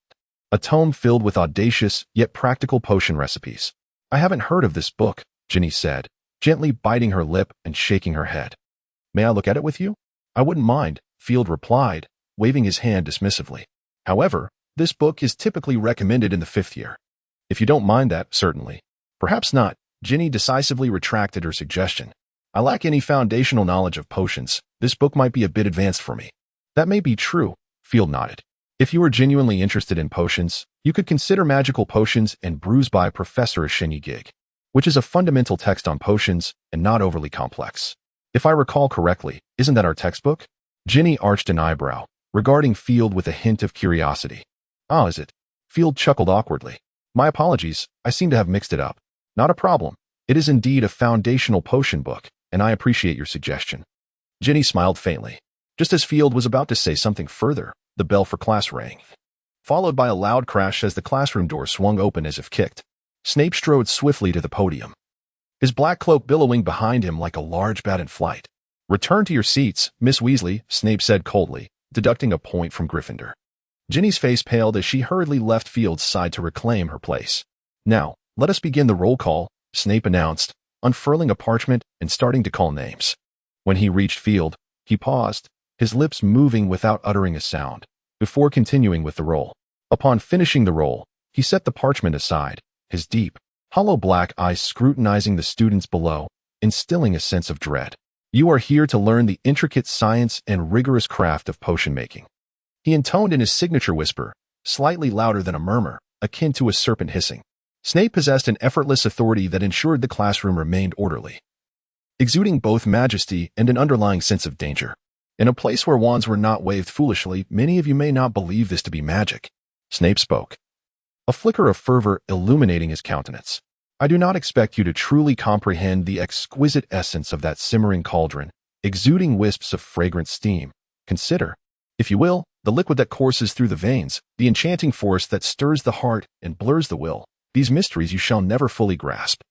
a tome filled with audacious yet practical potion recipes. "I haven't heard of this book," Ginny said, gently biting her lip and shaking her head. "May I look at it with you?" "I wouldn't mind," Field replied, waving his hand dismissively. "However, this book is typically recommended in the 5th year. If you don't mind that, certainly." "Perhaps not," Ginny decisively retracted her suggestion. "I lack any foundational knowledge of potions. This book might be a bit advanced for me." "That may be true," Field nodded. "If you are genuinely interested in potions, you could consider Magical Potions and Brews by Professor Gig, which is a fundamental text on potions and not overly complex. If I recall correctly, isn't that our textbook?" Ginny arched an eyebrow, regarding Field with a hint of curiosity. "Ah, is it?" Field chuckled awkwardly. "My apologies, I seem to have mixed it up." "Not a problem. It is indeed a foundational potion book, and I appreciate your suggestion." Ginny smiled faintly. Just as Field was about to say something further, the bell for class rang, followed by a loud crash as the classroom door swung open as if kicked. Snape strode swiftly to the podium, his black cloak billowing behind him like a large bat in flight. "Return to your seats, Miss Weasley," Snape said coldly, deducting a point from Gryffindor. Ginny's face paled as she hurriedly left Field's side to reclaim her place. "Now, let us begin the roll call," Snape announced, unfurling a parchment and starting to call names. When he reached Field, he paused, his lips moving without uttering a sound, before continuing with the roll. Upon finishing the roll, he set the parchment aside, his deep, hollow black eyes scrutinizing the students below, instilling a sense of dread. You are here to learn the intricate science and rigorous craft of potion making. He intoned in his signature whisper, slightly louder than a murmur, akin to a serpent hissing. Snape possessed an effortless authority that ensured the classroom remained orderly, exuding both majesty and an underlying sense of danger. In a place where wands were not waved foolishly, many of you may not believe this to be magic. Snape spoke, a flicker of fervor illuminating his countenance. I do not expect you to truly comprehend the exquisite essence of that simmering cauldron, exuding wisps of fragrant steam. Consider, if you will, the liquid that courses through the veins, the enchanting force that stirs the heart and blurs the will. These mysteries you shall never fully grasp.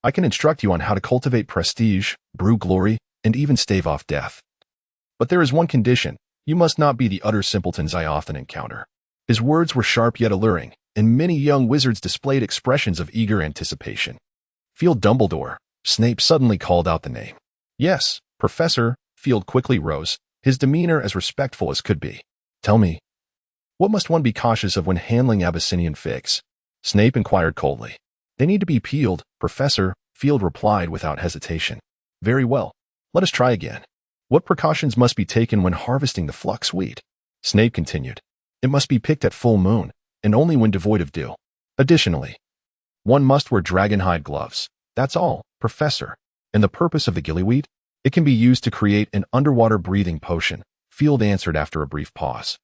I can instruct you on how to cultivate prestige, brew glory, and even stave off death. But there is one condition: you must not be the utter simpletons I often encounter. His words were sharp yet alluring, and many young wizards displayed expressions of eager anticipation. Field Dumbledore. Snape suddenly called out the name. Yes, Professor. Field quickly rose, his demeanor as respectful as could be. Tell me, what must one be cautious of when handling Abyssinian figs? Snape inquired coldly. They need to be peeled, Professor, Field replied without hesitation. Very well. Let us try again. What precautions must be taken when harvesting the flux wheat? Snape continued. It must be picked at full moon, and only when devoid of dew. Additionally, one must wear dragonhide gloves. That's all, Professor. And the purpose of the gillyweed? It can be used to create an underwater breathing potion, Field answered after a brief pause,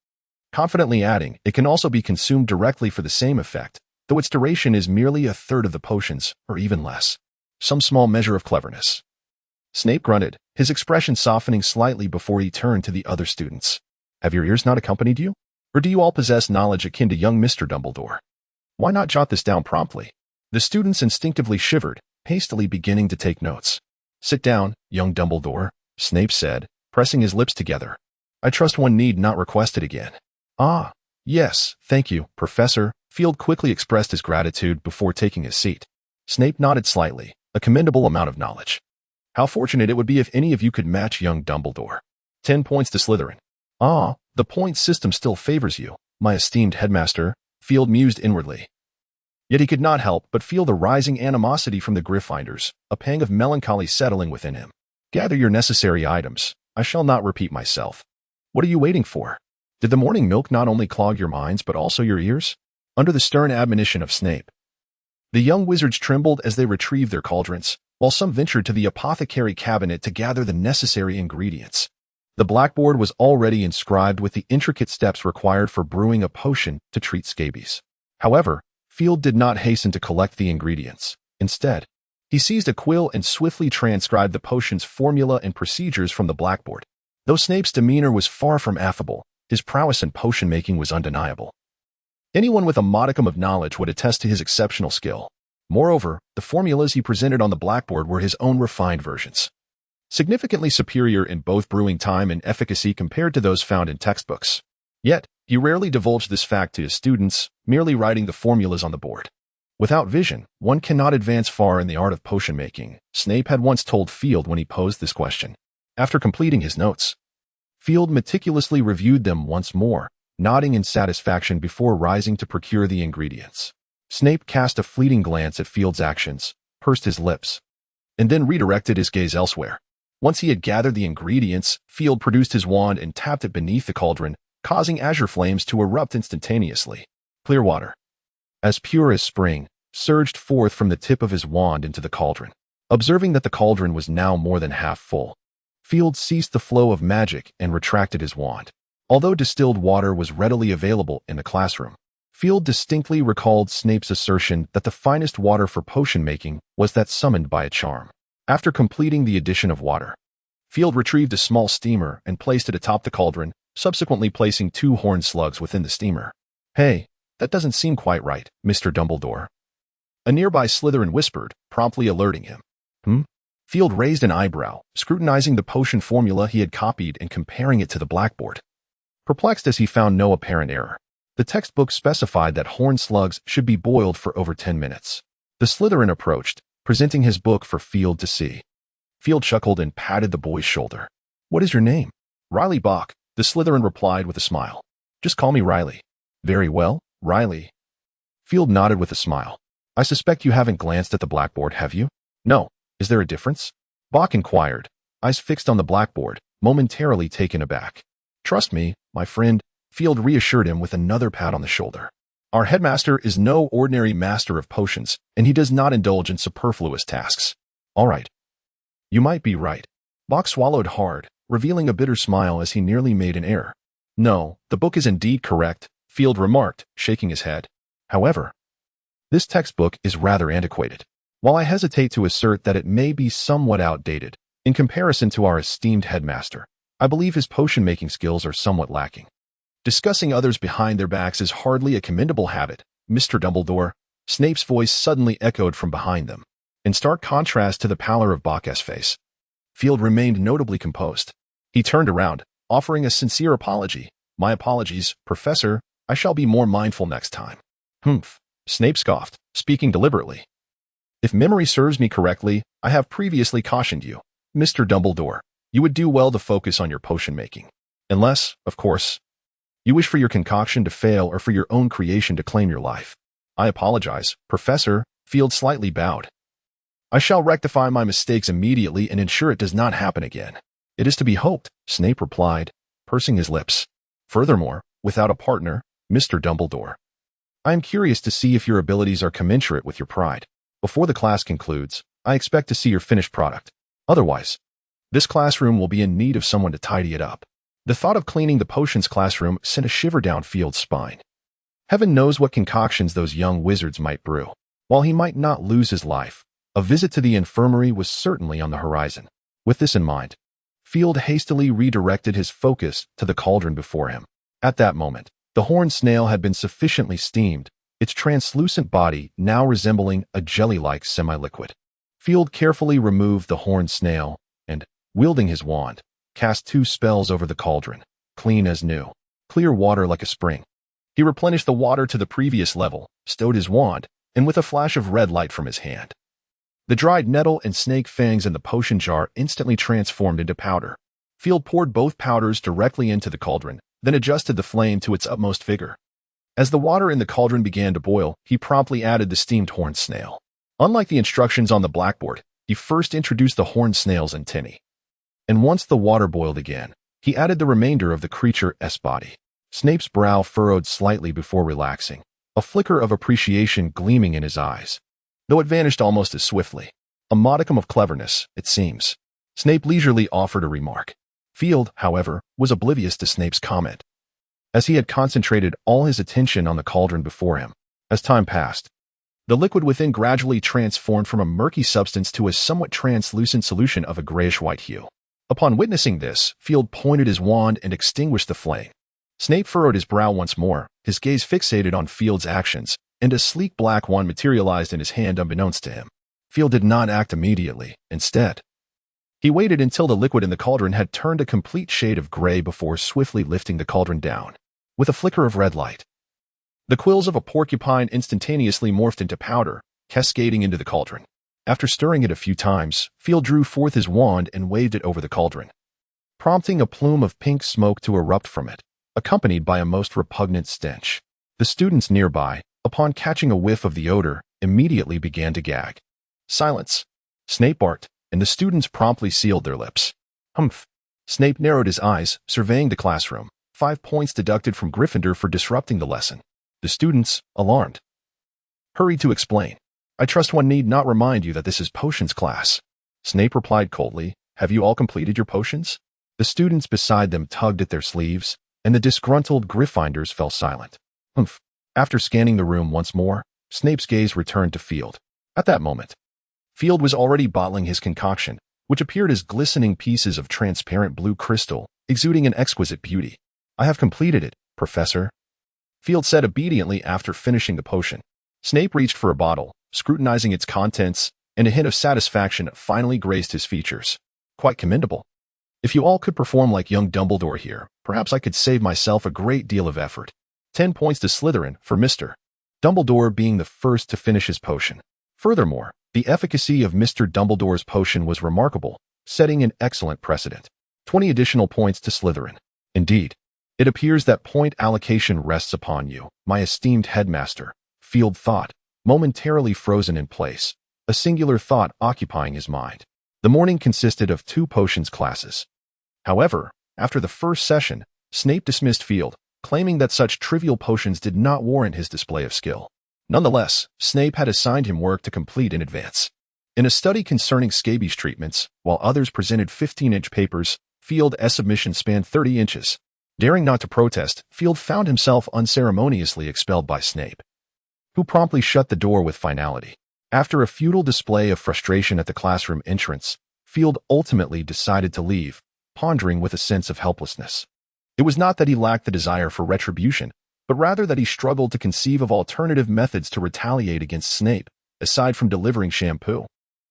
confidently adding, it can also be consumed directly for the same effect, though its duration is merely a third of the potion's, or even less. Some small measure of cleverness. Snape grunted, his expression softening slightly before he turned to the other students. Have your ears not accompanied you? Or do you all possess knowledge akin to young Mr. Dumbledore? Why not jot this down promptly? The students instinctively shivered, hastily beginning to take notes. Sit down, young Dumbledore, Snape said, pressing his lips together. I trust one need not request it again. Ah, yes, thank you, Professor. Field quickly expressed his gratitude before taking his seat. Snape nodded slightly, a commendable amount of knowledge. How fortunate it would be if any of you could match young Dumbledore. 10 points to Slytherin. Ah, the point system still favors you, my esteemed headmaster, Field mused inwardly. Yet he could not help but feel the rising animosity from the Gryffindors, a pang of melancholy settling within him. Gather your necessary items. I shall not repeat myself. What are you waiting for? Did the morning milk not only clog your minds but also your ears? Under the stern admonition of Snape, the young wizards trembled as they retrieved their cauldrons, while some ventured to the apothecary cabinet to gather the necessary ingredients. The blackboard was already inscribed with the intricate steps required for brewing a potion to treat scabies. However, Field did not hasten to collect the ingredients. Instead, he seized a quill and swiftly transcribed the potion's formula and procedures from the blackboard. Though Snape's demeanor was far from affable, his prowess in potion-making was undeniable. Anyone with a modicum of knowledge would attest to his exceptional skill. Moreover, the formulas he presented on the blackboard were his own refined versions, significantly superior in both brewing time and efficacy compared to those found in textbooks. Yet, he rarely divulged this fact to his students, merely writing the formulas on the board. Without vision, one cannot advance far in the art of potion-making, Snape had once told Field when he posed this question. After completing his notes, Field meticulously reviewed them once more, nodding in satisfaction before rising to procure the ingredients. Snape cast a fleeting glance at Field's actions, pursed his lips, and then redirected his gaze elsewhere. Once he had gathered the ingredients, Field produced his wand and tapped it beneath the cauldron, causing azure flames to erupt instantaneously. Clear water, as pure as spring, surged forth from the tip of his wand into the cauldron. Observing that the cauldron was now more than half full, Field ceased the flow of magic and retracted his wand. Although distilled water was readily available in the classroom, Field distinctly recalled Snape's assertion that the finest water for potion-making was that summoned by a charm. After completing the addition of water, Field retrieved a small steamer and placed it atop the cauldron, subsequently placing 2 horned slugs within the steamer. Hey, that doesn't seem quite right, Mr. Dumbledore. A nearby Slytherin whispered, promptly alerting him. Field raised an eyebrow, scrutinizing the potion formula he had copied and comparing it to the blackboard. Perplexed as he found no apparent error, the textbook specified that horned slugs should be boiled for over 10 minutes. The Slytherin approached, presenting his book for Field to see. Field chuckled and patted the boy's shoulder. What is your name? Riley Bach, the Slytherin replied with a smile. Just call me Riley. Very well, Riley. Field nodded with a smile. I suspect you haven't glanced at the blackboard, have you? No. Is there a difference? Bach inquired, eyes fixed on the blackboard, momentarily taken aback. Trust me, my friend, Field reassured him with another pat on the shoulder. Our headmaster is no ordinary master of potions, and he does not indulge in superfluous tasks. All right. You might be right. Bach swallowed hard, revealing a bitter smile as he nearly made an error. No, the book is indeed correct, Field remarked, shaking his head. However, this textbook is rather antiquated. While I hesitate to assert that it may be somewhat outdated, in comparison to our esteemed headmaster, I believe his potion-making skills are somewhat lacking. Discussing others behind their backs is hardly a commendable habit, Mr. Dumbledore. Snape's voice suddenly echoed from behind them, in stark contrast to the pallor of Bach's face. Field remained notably composed. He turned around, offering a sincere apology. My apologies, Professor. I shall be more mindful next time. Humph. Snape scoffed, speaking deliberately. If memory serves me correctly, I have previously cautioned you, Mr. Dumbledore, you would do well to focus on your potion-making. Unless, of course, you wish for your concoction to fail or for your own creation to claim your life. I apologize, Professor. Field slightly bowed. I shall rectify my mistakes immediately and ensure it does not happen again. It is to be hoped, Snape replied, pursing his lips. Furthermore, without a partner, Mr. Dumbledore, I am curious to see if your abilities are commensurate with your pride. Before the class concludes, I expect to see your finished product. Otherwise, this classroom will be in need of someone to tidy it up. The thought of cleaning the potions classroom sent a shiver down Field's spine. Heaven knows what concoctions those young wizards might brew. While he might not lose his life, a visit to the infirmary was certainly on the horizon. With this in mind, Field hastily redirected his focus to the cauldron before him. At that moment, the horned snail had been sufficiently steamed, its translucent body now resembling a jelly-like semi-liquid. Field carefully removed the horned snail and, wielding his wand, cast 2 spells over the cauldron, clean as new, clear water like a spring. He replenished the water to the previous level, stowed his wand, and with a flash of red light from his hand, the dried nettle and snake fangs in the potion jar instantly transformed into powder. Field poured both powders directly into the cauldron, then adjusted the flame to its utmost vigor. As the water in the cauldron began to boil, he promptly added the steamed horned snail. Unlike the instructions on the blackboard, he first introduced the horned snail's antennae. And once the water boiled again, he added the remainder of the creature's body. Snape's brow furrowed slightly before relaxing, a flicker of appreciation gleaming in his eyes, though it vanished almost as swiftly. A modicum of cleverness, it seems. Snape leisurely offered a remark. Field, however, was oblivious to Snape's comment, as he had concentrated all his attention on the cauldron before him. As time passed, the liquid within gradually transformed from a murky substance to a somewhat translucent solution of a grayish-white hue. Upon witnessing this, Field pointed his wand and extinguished the flame. Snape furrowed his brow once more, his gaze fixated on Field's actions, and a sleek black wand materialized in his hand unbeknownst to him. Field did not act immediately. Instead, he waited until the liquid in the cauldron had turned a complete shade of gray before swiftly lifting the cauldron down. With a flicker of red light, the quills of a porcupine instantaneously morphed into powder, cascading into the cauldron. After stirring it a few times, Field drew forth his wand and waved it over the cauldron, prompting a plume of pink smoke to erupt from it, accompanied by a most repugnant stench. The students nearby, upon catching a whiff of the odor, immediately began to gag. Silence! Snape barked, and the students promptly sealed their lips. Humph! Snape narrowed his eyes, surveying the classroom. 5 points deducted from Gryffindor for disrupting the lesson. The students, alarmed, hurried to explain. I trust one need not remind you that this is potions class. Snape replied coldly, have you all completed your potions? The students beside them tugged at their sleeves, and the disgruntled Gryffindors fell silent. Humph. After scanning the room once more, Snape's gaze returned to Field. At that moment, Field was already bottling his concoction, which appeared as glistening pieces of transparent blue crystal, exuding an exquisite beauty. I have completed it, Professor, Field said obediently after finishing the potion. Snape reached for a bottle, scrutinizing its contents, and a hint of satisfaction finally graced his features. Quite commendable. If you all could perform like young Dumbledore here, perhaps I could save myself a great deal of effort. 10 points to Slytherin for Mr. Dumbledore being the first to finish his potion. Furthermore, the efficacy of Mr. Dumbledore's potion was remarkable, setting an excellent precedent. 20 additional points to Slytherin. Indeed, it appears that point allocation rests upon you, my esteemed headmaster, Field thought, momentarily frozen in place, a singular thought occupying his mind. The morning consisted of 2 potions classes. However, after the first session, Snape dismissed Field, claiming that such trivial potions did not warrant his display of skill. Nonetheless, Snape had assigned him work to complete in advance. In a study concerning scabies treatments, while others presented 15-inch papers, Field's submission spanned 30 inches. Daring not to protest, Field found himself unceremoniously expelled by Snape, who promptly shut the door with finality. After a futile display of frustration at the classroom entrance, Field ultimately decided to leave, pondering with a sense of helplessness. It was not that he lacked the desire for retribution, but rather that he struggled to conceive of alternative methods to retaliate against Snape, aside from delivering shampoo.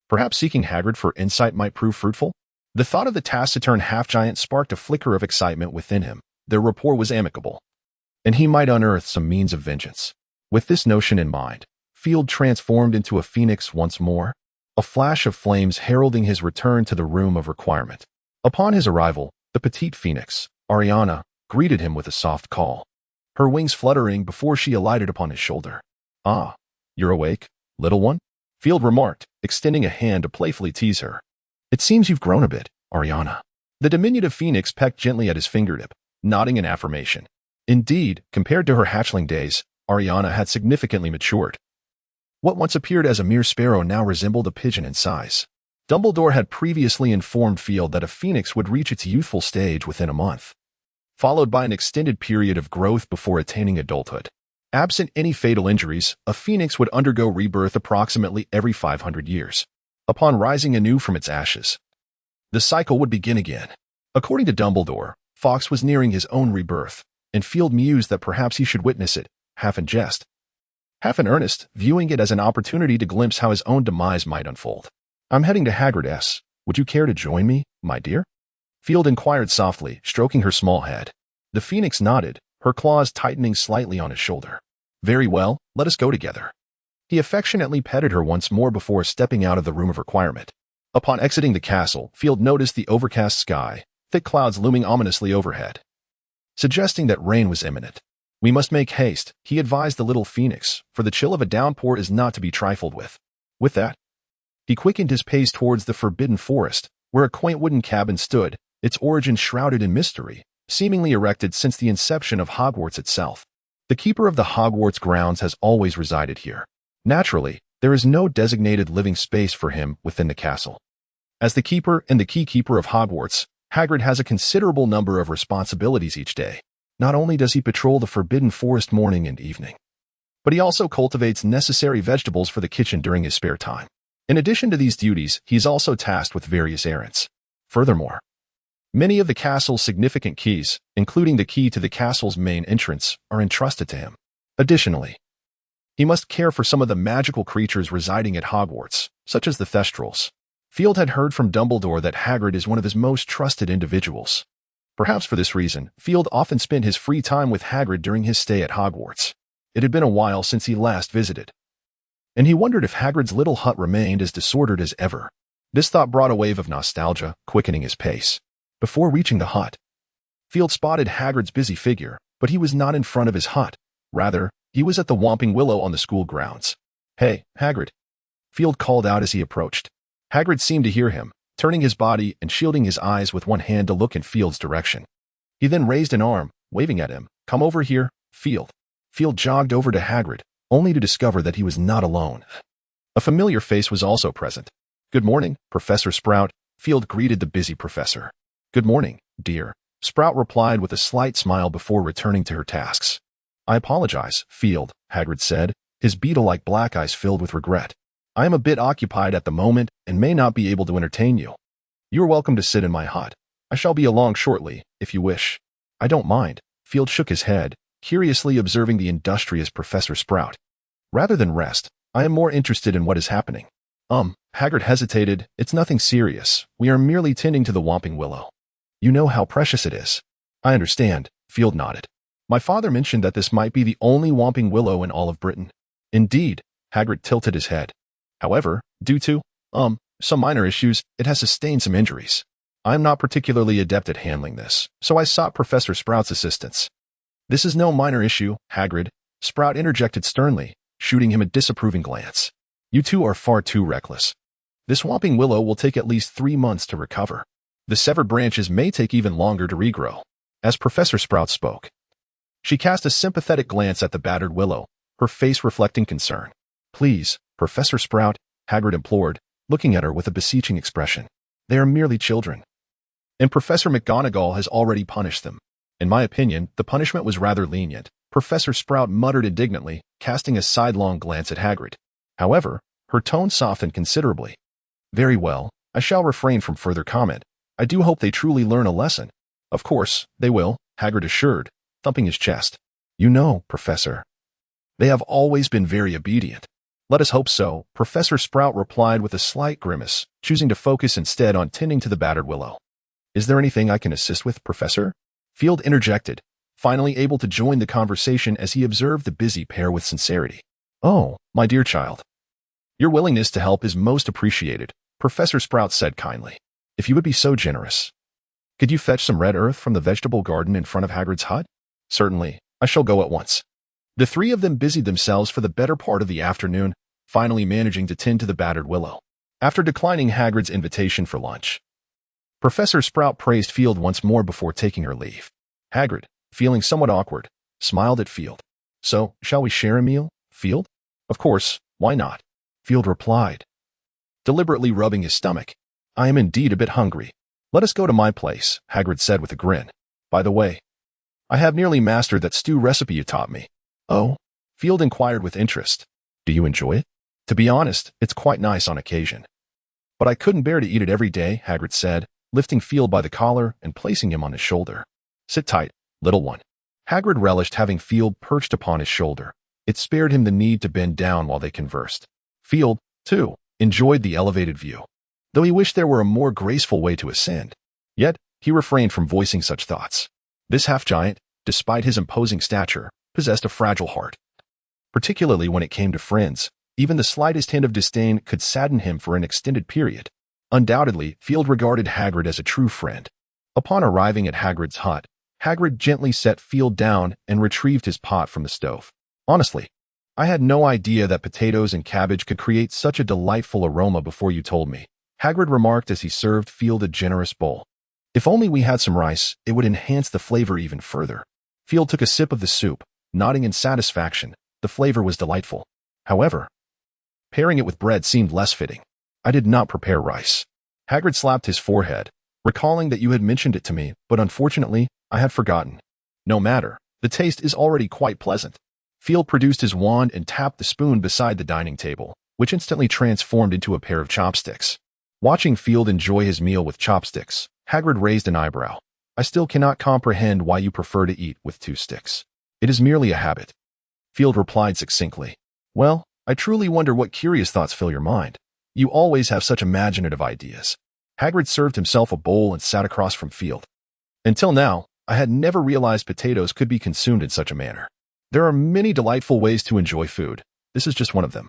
Perhaps seeking Hagrid for insight might prove fruitful? The thought of the taciturn half-giant sparked a flicker of excitement within him. Their rapport was amicable, and he might unearth some means of vengeance. With this notion in mind, Field transformed into a phoenix once more, a flash of flames heralding his return to the room of requirement. Upon his arrival, the petite phoenix, Ariana, greeted him with a soft call, her wings fluttering before she alighted upon his shoulder. "Ah, you're awake, little one?" Field remarked, extending a hand to playfully tease her. "It seems you've grown a bit, Ariana." The diminutive phoenix pecked gently at his fingertip, nodding in affirmation. Indeed, compared to her hatchling days, Ariana had significantly matured. What once appeared as a mere sparrow now resembled a pigeon in size. Dumbledore had previously informed Field that a phoenix would reach its youthful stage within a month, followed by an extended period of growth before attaining adulthood. Absent any fatal injuries, a phoenix would undergo rebirth approximately every 500 years. Upon rising anew from its ashes, the cycle would begin again. According to Dumbledore, Fawkes was nearing his own rebirth, and Field mused that perhaps he should witness it, half in jest, half in earnest, viewing it as an opportunity to glimpse how his own demise might unfold. "I'm heading to Hagrid's. Would you care to join me, my dear?" Field inquired softly, stroking her small head. The phoenix nodded, her claws tightening slightly on his shoulder. "Very well, let us go together." He affectionately petted her once more before stepping out of the room of requirement. Upon exiting the castle, Field noticed the overcast sky, thick clouds looming ominously overhead, suggesting that rain was imminent. "We must make haste," he advised the little phoenix, "for the chill of a downpour is not to be trifled with." With that, he quickened his pace towards the forbidden forest, where a quaint wooden cabin stood, its origin shrouded in mystery, seemingly erected since the inception of Hogwarts itself. The keeper of the Hogwarts grounds has always resided here. Naturally, there is no designated living space for him within the castle. As the keeper and the key-keeper of Hogwarts, Hagrid has a considerable number of responsibilities each day. Not only does he patrol the forbidden forest morning and evening, but he also cultivates necessary vegetables for the kitchen during his spare time. In addition to these duties, he is also tasked with various errands. Furthermore, many of the castle's significant keys, including the key to the castle's main entrance, are entrusted to him. Additionally, he must care for some of the magical creatures residing at Hogwarts, such as the Thestrals. Field had heard from Dumbledore that Hagrid is one of his most trusted individuals. Perhaps for this reason, Field often spent his free time with Hagrid during his stay at Hogwarts. It had been a while since he last visited, and he wondered if Hagrid's little hut remained as disordered as ever. This thought brought a wave of nostalgia, quickening his pace. Before reaching the hut, Field spotted Hagrid's busy figure, but he was not in front of his hut. Rather, he was at the Whomping Willow on the school grounds. "Hey, Hagrid," Field called out as he approached. Hagrid seemed to hear him, turning his body and shielding his eyes with one hand to look in Field's direction. He then raised an arm, waving at him. "Come over here, Field." Field jogged over to Hagrid, only to discover that he was not alone. A familiar face was also present. "Good morning, Professor Sprout," Field greeted the busy professor. "Good morning, dear," Sprout replied with a slight smile before returning to her tasks. "I apologize, Field," Hagrid said, his beetle-like black eyes filled with regret. "I am a bit occupied at the moment and may not be able to entertain you. You are welcome to sit in my hut. I shall be along shortly, if you wish." "I don't mind." Field shook his head, curiously observing the industrious Professor Sprout. "Rather than rest, I am more interested in what is happening." Hagrid hesitated. "It's nothing serious. We are merely tending to the Whomping Willow. You know how precious it is." "I understand," Field nodded. "My father mentioned that this might be the only Whomping Willow in all of Britain." "Indeed," Hagrid tilted his head. "However, due to, some minor issues, it has sustained some injuries. I am not particularly adept at handling this, so I sought Professor Sprout's assistance." "This is no minor issue, Hagrid," Sprout interjected sternly, shooting him a disapproving glance. "You two are far too reckless." This whomping willow will take at least 3 months to recover. The severed branches may take even longer to regrow. As Professor Sprout spoke, she cast a sympathetic glance at the battered willow, her face reflecting concern. Please, Professor Sprout, Hagrid implored, looking at her with a beseeching expression. They are merely children. And Professor McGonagall has already punished them. In my opinion, the punishment was rather lenient, Professor Sprout muttered indignantly, casting a sidelong glance at Hagrid. However, her tone softened considerably. Very well, I shall refrain from further comment. I do hope they truly learn a lesson. Of course, they will, Hagrid assured, thumping his chest. You know, Professor. They have always been very obedient. Let us hope so, Professor Sprout replied with a slight grimace, choosing to focus instead on tending to the battered willow. Is there anything I can assist with, Professor? Field interjected, finally able to join the conversation as he observed the busy pair with sincerity. Oh, my dear child. Your willingness to help is most appreciated, Professor Sprout said kindly. If you would be so generous. Could you fetch some red earth from the vegetable garden in front of Hagrid's hut? Certainly, I shall go at once. The three of them busied themselves for the better part of the afternoon, finally managing to tend to the battered willow. After declining Hagrid's invitation for lunch, Professor Sprout praised Field once more before taking her leave. Hagrid, feeling somewhat awkward, smiled at Field. So, shall we share a meal, Field? Of course, why not? Field replied, deliberately rubbing his stomach. I am indeed a bit hungry. Let us go to my place, Hagrid said with a grin. By the way, I have nearly mastered that stew recipe you taught me. Oh? Field inquired with interest. Do you enjoy it? To be honest, it's quite nice on occasion. But I couldn't bear to eat it every day, Hagrid said, lifting Field by the collar and placing him on his shoulder. Sit tight, little one. Hagrid relished having Field perched upon his shoulder. It spared him the need to bend down while they conversed. Field, too, enjoyed the elevated view, though he wished there were a more graceful way to ascend. Yet, he refrained from voicing such thoughts. This half-giant, despite his imposing stature, possessed a fragile heart. Particularly when it came to friends, even the slightest hint of disdain could sadden him for an extended period. Undoubtedly, Field regarded Hagrid as a true friend. Upon arriving at Hagrid's hut, Hagrid gently set Field down and retrieved his pot from the stove. Honestly, I had no idea that potatoes and cabbage could create such a delightful aroma before you told me, Hagrid remarked as he served Field a generous bowl. If only we had some rice, it would enhance the flavor even further. Field took a sip of the soup, nodding in satisfaction. The flavor was delightful. However, pairing it with bread seemed less fitting. I did not prepare rice. Hagrid slapped his forehead, recalling that you had mentioned it to me, but unfortunately, I had forgotten. No matter, the taste is already quite pleasant. Field produced his wand and tapped the spoon beside the dining table, which instantly transformed into a pair of chopsticks. Watching Field enjoy his meal with chopsticks, Hagrid raised an eyebrow. I still cannot comprehend why you prefer to eat with 2 sticks. It is merely a habit. Field replied succinctly. Well, I truly wonder what curious thoughts fill your mind. You always have such imaginative ideas. Hagrid served himself a bowl and sat across from Field. Until now, I had never realized potatoes could be consumed in such a manner. There are many delightful ways to enjoy food. This is just one of them.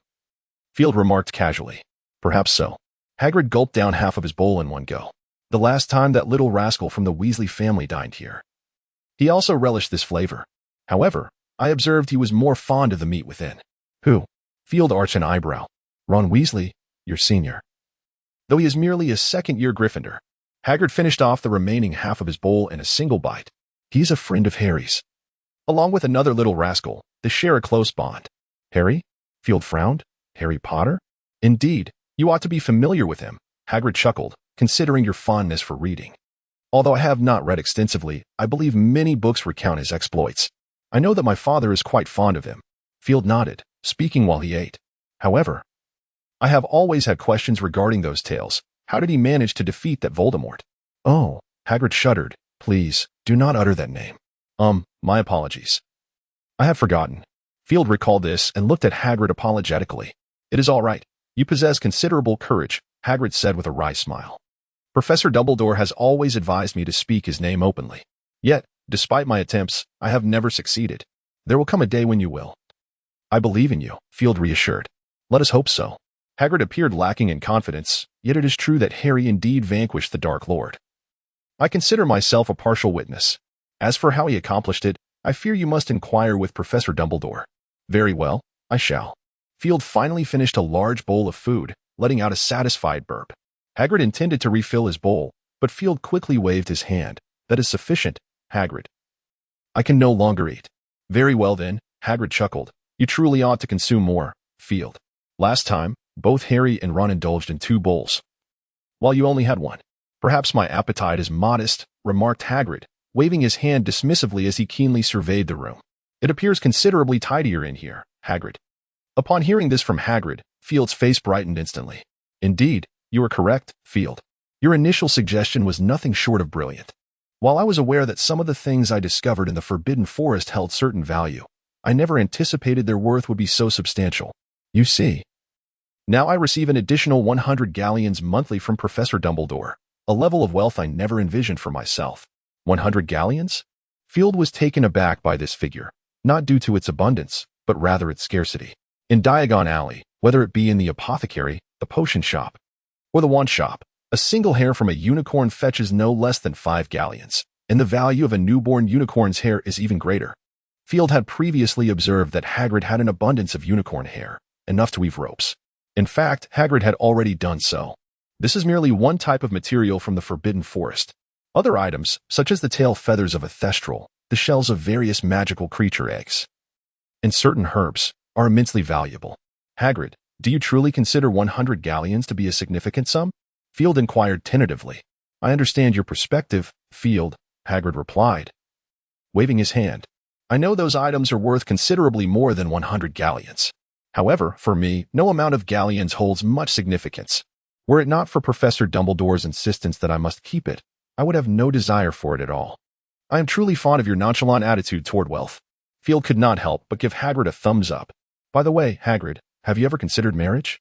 Field remarked casually. Perhaps so. Hagrid gulped down half of his bowl in one go. The last time that little rascal from the Weasley family dined here. He also relished this flavor. However, I observed he was more fond of the meat within. Who? Field arched an eyebrow. Ron Weasley, your senior. Though he is merely a second-year Gryffindor, Hagrid finished off the remaining half of his bowl in a single bite. He is a friend of Harry's. Along with another little rascal, they share a close bond. Harry? Field frowned. Harry Potter? Indeed, you ought to be familiar with him, Hagrid chuckled, considering your fondness for reading. Although I have not read extensively, I believe many books recount his exploits. I know that my father is quite fond of him. Field nodded, speaking while he ate. However, I have always had questions regarding those tales. How did he manage to defeat that Voldemort? Oh, Hagrid shuddered. Please, do not utter that name. My apologies. I have forgotten. Field recalled this and looked at Hagrid apologetically. It is all right. You possess considerable courage, Hagrid said with a wry smile. Professor Dumbledore has always advised me to speak his name openly. Yet, despite my attempts, I have never succeeded. There will come a day when you will. I believe in you, Field reassured. Let us hope so. Hagrid appeared lacking in confidence, yet it is true that Harry indeed vanquished the Dark Lord. I consider myself a partial witness. As for how he accomplished it, I fear you must inquire with Professor Dumbledore. Very well, I shall. Field finally finished a large bowl of food, letting out a satisfied burp. Hagrid intended to refill his bowl, but Field quickly waved his hand. That is sufficient, Hagrid. I can no longer eat. Very well then, Hagrid chuckled. You truly ought to consume more, Field. Last time, both Harry and Ron indulged in 2 bowls, while you only had 1. Perhaps my appetite is modest, remarked Hagrid, waving his hand dismissively as he keenly surveyed the room. It appears considerably tidier in here, Hagrid. Upon hearing this from Hagrid, Field's face brightened instantly. Indeed, you are correct, Field. Your initial suggestion was nothing short of brilliant. While I was aware that some of the things I discovered in the Forbidden Forest held certain value, I never anticipated their worth would be so substantial. You see. Now I receive an additional 100 galleons monthly from Professor Dumbledore, a level of wealth I never envisioned for myself. 100 galleons? Field was taken aback by this figure, not due to its abundance, but rather its scarcity. In Diagon Alley, whether it be in the apothecary, the potion shop, or the wand shop, a single hair from a unicorn fetches no less than 5 galleons, and the value of a newborn unicorn's hair is even greater. Field had previously observed that Hagrid had an abundance of unicorn hair, enough to weave ropes. In fact, Hagrid had already done so. This is merely one type of material from the Forbidden Forest. Other items, such as the tail feathers of a thestral, the shells of various magical creature eggs, and certain herbs, are immensely valuable. Hagrid, do you truly consider 100 galleons to be a significant sum? Field inquired tentatively. I understand your perspective, Field, Hagrid replied, waving his hand. I know those items are worth considerably more than 100 galleons. However, for me, no amount of galleons holds much significance. Were it not for Professor Dumbledore's insistence that I must keep it, I would have no desire for it at all. I am truly fond of your nonchalant attitude toward wealth. Field could not help but give Hagrid a thumbs up. By the way, Hagrid, have you ever considered marriage?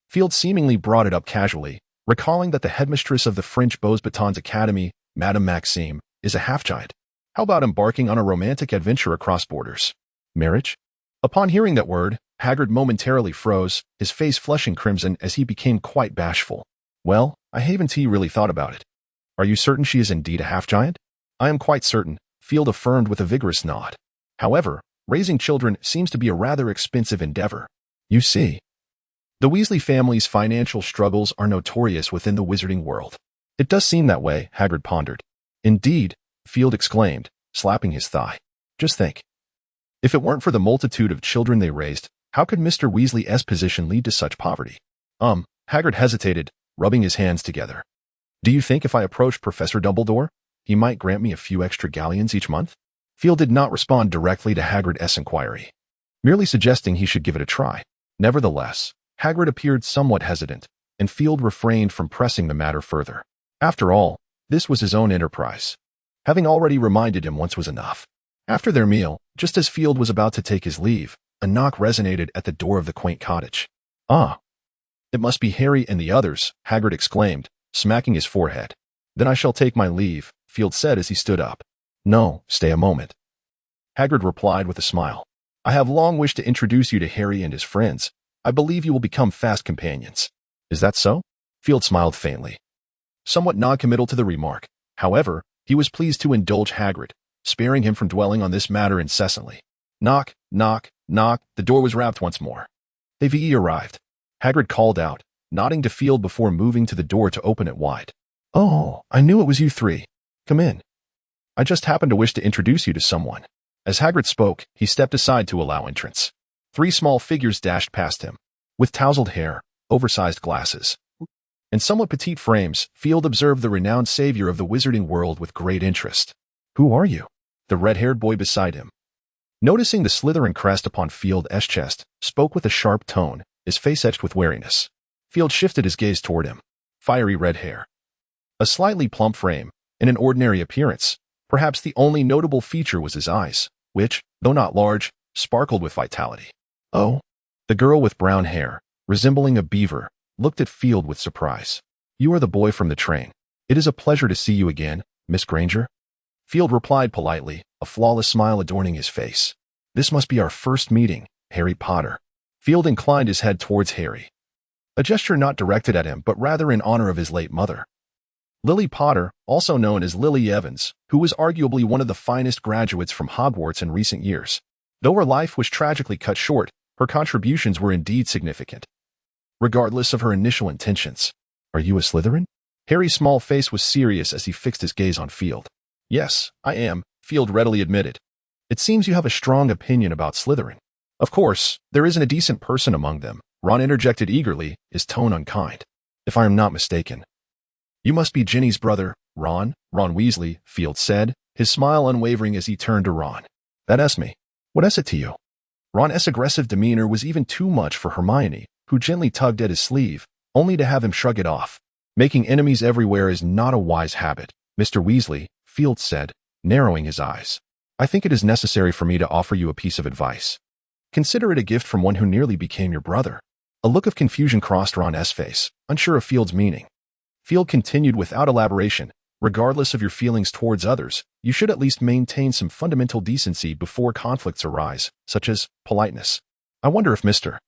Field seemingly brought it up casually, recalling that the headmistress of the French Beaux-Batons Academy, Madame Maxime, is a half-giant. How about embarking on a romantic adventure across borders? Marriage? Upon hearing that word, Hagrid momentarily froze, his face flushing crimson as he became quite bashful. Well, I haven't really thought about it. Are you certain she is indeed a half-giant? I am quite certain, Field affirmed with a vigorous nod. However, raising children seems to be a rather expensive endeavor. You see. The Weasley family's financial struggles are notorious within the wizarding world. It does seem that way, Hagrid pondered. Indeed, Field exclaimed, slapping his thigh. Just think. If it weren't for the multitude of children they raised, how could Mr. Weasley's position lead to such poverty? Hagrid hesitated, rubbing his hands together. Do you think if I approached Professor Dumbledore, he might grant me a few extra galleons each month? Field did not respond directly to Hagrid's inquiry, merely suggesting he should give it a try. Nevertheless, Hagrid appeared somewhat hesitant, and Field refrained from pressing the matter further. After all, this was his own enterprise. Having already reminded him once was enough. After their meal, just as Field was about to take his leave, a knock resonated at the door of the quaint cottage. Ah! It must be Harry and the others, Hagrid exclaimed, smacking his forehead. Then I shall take my leave, Field said as he stood up. No, stay a moment. Hagrid replied with a smile. I have long wished to introduce you to Harry and his friends. I believe you will become fast companions. Is that so? Field smiled faintly, somewhat non-committal to the remark. However, he was pleased to indulge Hagrid, sparing him from dwelling on this matter incessantly. Knock, knock, knock. The door was rapped once more. They've arrived. Hagrid called out, nodding to Field before moving to the door to open it wide. Oh, I knew it was you three. Come in. I just happened to wish to introduce you to someone. As Hagrid spoke, he stepped aside to allow entrance. 3 small figures dashed past him. With tousled hair, oversized glasses, and somewhat petite frames, Field observed the renowned savior of the wizarding world with great interest. Who are you? The red-haired boy beside him, noticing the Slytherin crest upon Field's chest, spoke with a sharp tone, his face etched with wariness. Field shifted his gaze toward him. Fiery red hair, a slightly plump frame, and an ordinary appearance. Perhaps the only notable feature was his eyes, which, though not large, sparkled with vitality. Oh, the girl with brown hair, resembling a beaver, looked at Field with surprise. You are the boy from the train. It is a pleasure to see you again, Miss Granger. Field replied politely, a flawless smile adorning his face. This must be our first meeting, Harry Potter. Field inclined his head towards Harry, a gesture not directed at him but rather in honor of his late mother. Lily Potter, also known as Lily Evans, who was arguably one of the finest graduates from Hogwarts in recent years. Though her life was tragically cut short, her contributions were indeed significant. regardless of her initial intentions. Are you a Slytherin? Harry's small face was serious as he fixed his gaze on Field. Yes, I am, Field readily admitted. It seems you have a strong opinion about Slytherin. Of course, there isn't a decent person among them, Ron interjected eagerly, his tone unkind. If I am not mistaken. You must be Ginny's brother, Ron Weasley, Field said, his smile unwavering as he turned to Ron. That's me. What is it to you? Ron's aggressive demeanor was even too much for Hermione, who gently tugged at his sleeve, only to have him shrug it off. Making enemies everywhere is not a wise habit, Mr. Weasley, Field said, narrowing his eyes. I think it is necessary for me to offer you a piece of advice. Consider it a gift from one who nearly became your brother. A look of confusion crossed Ron's face, unsure of Field's meaning. Field continued without elaboration. Regardless of your feelings towards others, you should at least maintain some fundamental decency before conflicts arise, such as politeness. I wonder if Mr.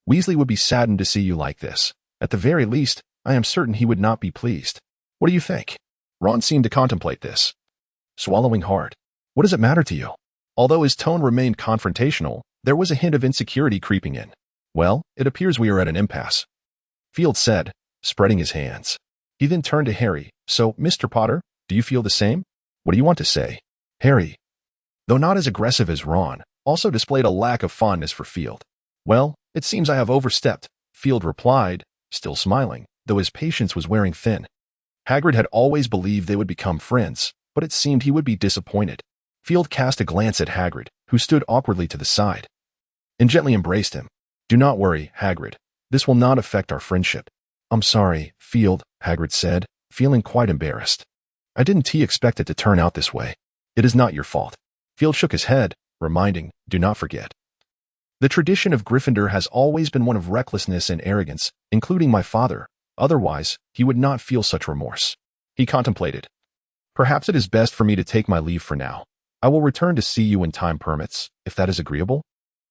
Weasley would be saddened to see you like this. At the very least, I am certain he would not be pleased. What do you think? Ron seemed to contemplate this. Swallowing hard. What does it matter to you? Although his tone remained confrontational, there was a hint of insecurity creeping in. Well, it appears we are at an impasse, Field said, spreading his hands. He then turned to Harry. So, Mr. Potter, do you feel the same? What do you want to say? Harry, though not as aggressive as Ron, also displayed a lack of fondness for Field. Well, it seems I have overstepped, Field replied, still smiling, though his patience was wearing thin. Hagrid had always believed they would become friends, but it seemed he would be disappointed. Field cast a glance at Hagrid, who stood awkwardly to the side, and gently embraced him. Do not worry, Hagrid. This will not affect our friendship. I'm sorry, Field, Hagrid said, feeling quite embarrassed. I didn't expect it to turn out this way. It is not your fault. Field shook his head, reminding, do not forget. The tradition of Gryffindor has always been one of recklessness and arrogance, including my father. Otherwise, he would not feel such remorse. He contemplated. Perhaps it is best for me to take my leave for now. I will return to see you when time permits, if that is agreeable.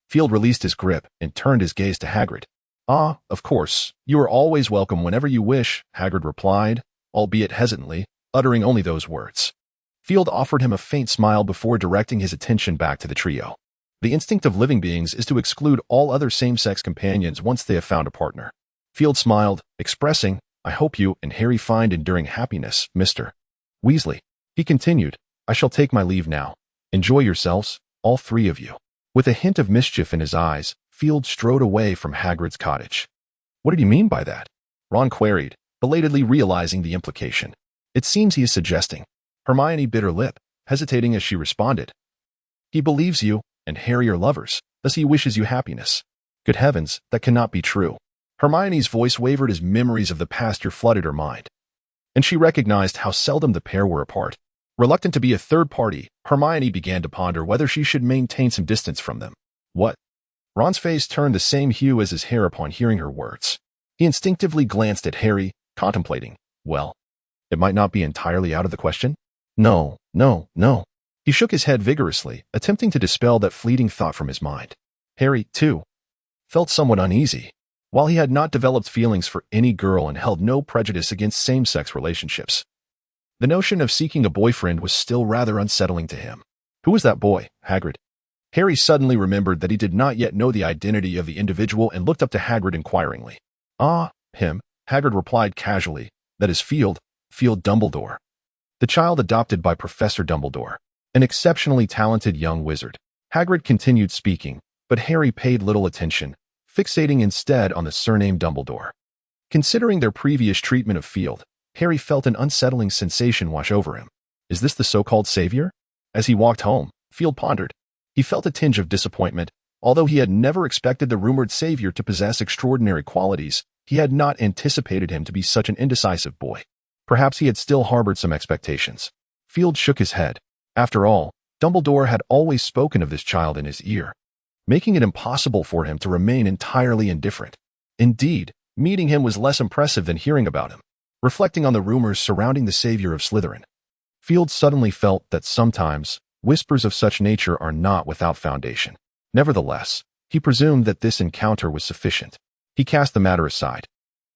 Field released his grip and turned his gaze to Hagrid. Ah, of course, you are always welcome whenever you wish, Hagrid replied, albeit hesitantly, uttering only those words. Field offered him a faint smile before directing his attention back to the trio. The instinct of living beings is to exclude all other same-sex companions once they have found a partner. Field smiled, expressing, I hope you and Harry find enduring happiness, Mr. Weasley. He continued, I shall take my leave now. Enjoy yourselves, all three of you. With a hint of mischief in his eyes, Field strode away from Hagrid's cottage. What did he mean by that? Ron queried, belatedly realizing the implication. It seems he is suggesting. Hermione bit her lip, hesitating as she responded. He believes you and Harry are lovers, thus he wishes you happiness. Good heavens, that cannot be true. Hermione's voice wavered as memories of the past year flooded her mind, and she recognized how seldom the pair were apart. Reluctant to be a third party, Hermione began to ponder whether she should maintain some distance from them. What? Ron's face turned the same hue as his hair upon hearing her words. He instinctively glanced at Harry, contemplating, well, it might not be entirely out of the question. No. He shook his head vigorously, attempting to dispel that fleeting thought from his mind. Harry, too, felt somewhat uneasy. While he had not developed feelings for any girl and held no prejudice against same-sex relationships, the notion of seeking a boyfriend was still rather unsettling to him. Who was that boy, Hagrid? Harry suddenly remembered that he did not yet know the identity of the individual and looked up to Hagrid inquiringly. Ah, him, Hagrid replied casually. That is Field Dumbledore. The child adopted by Professor Dumbledore, an exceptionally talented young wizard. Hagrid continued speaking, but Harry paid little attention, fixating instead on the surname Dumbledore. Considering their previous treatment of Field, Harry felt an unsettling sensation wash over him. Is this the so-called savior? As he walked home, Field pondered. He felt a tinge of disappointment. Although he had never expected the rumored savior to possess extraordinary qualities, he had not anticipated him to be such an indecisive boy. Perhaps he had still harbored some expectations. Field shook his head. After all, Dumbledore had always spoken of this child in his ear, making it impossible for him to remain entirely indifferent. Indeed, meeting him was less impressive than hearing about him. Reflecting on the rumors surrounding the savior of Slytherin, Field suddenly felt that sometimes whispers of such nature are not without foundation. Nevertheless, he presumed that this encounter was sufficient. He cast the matter aside,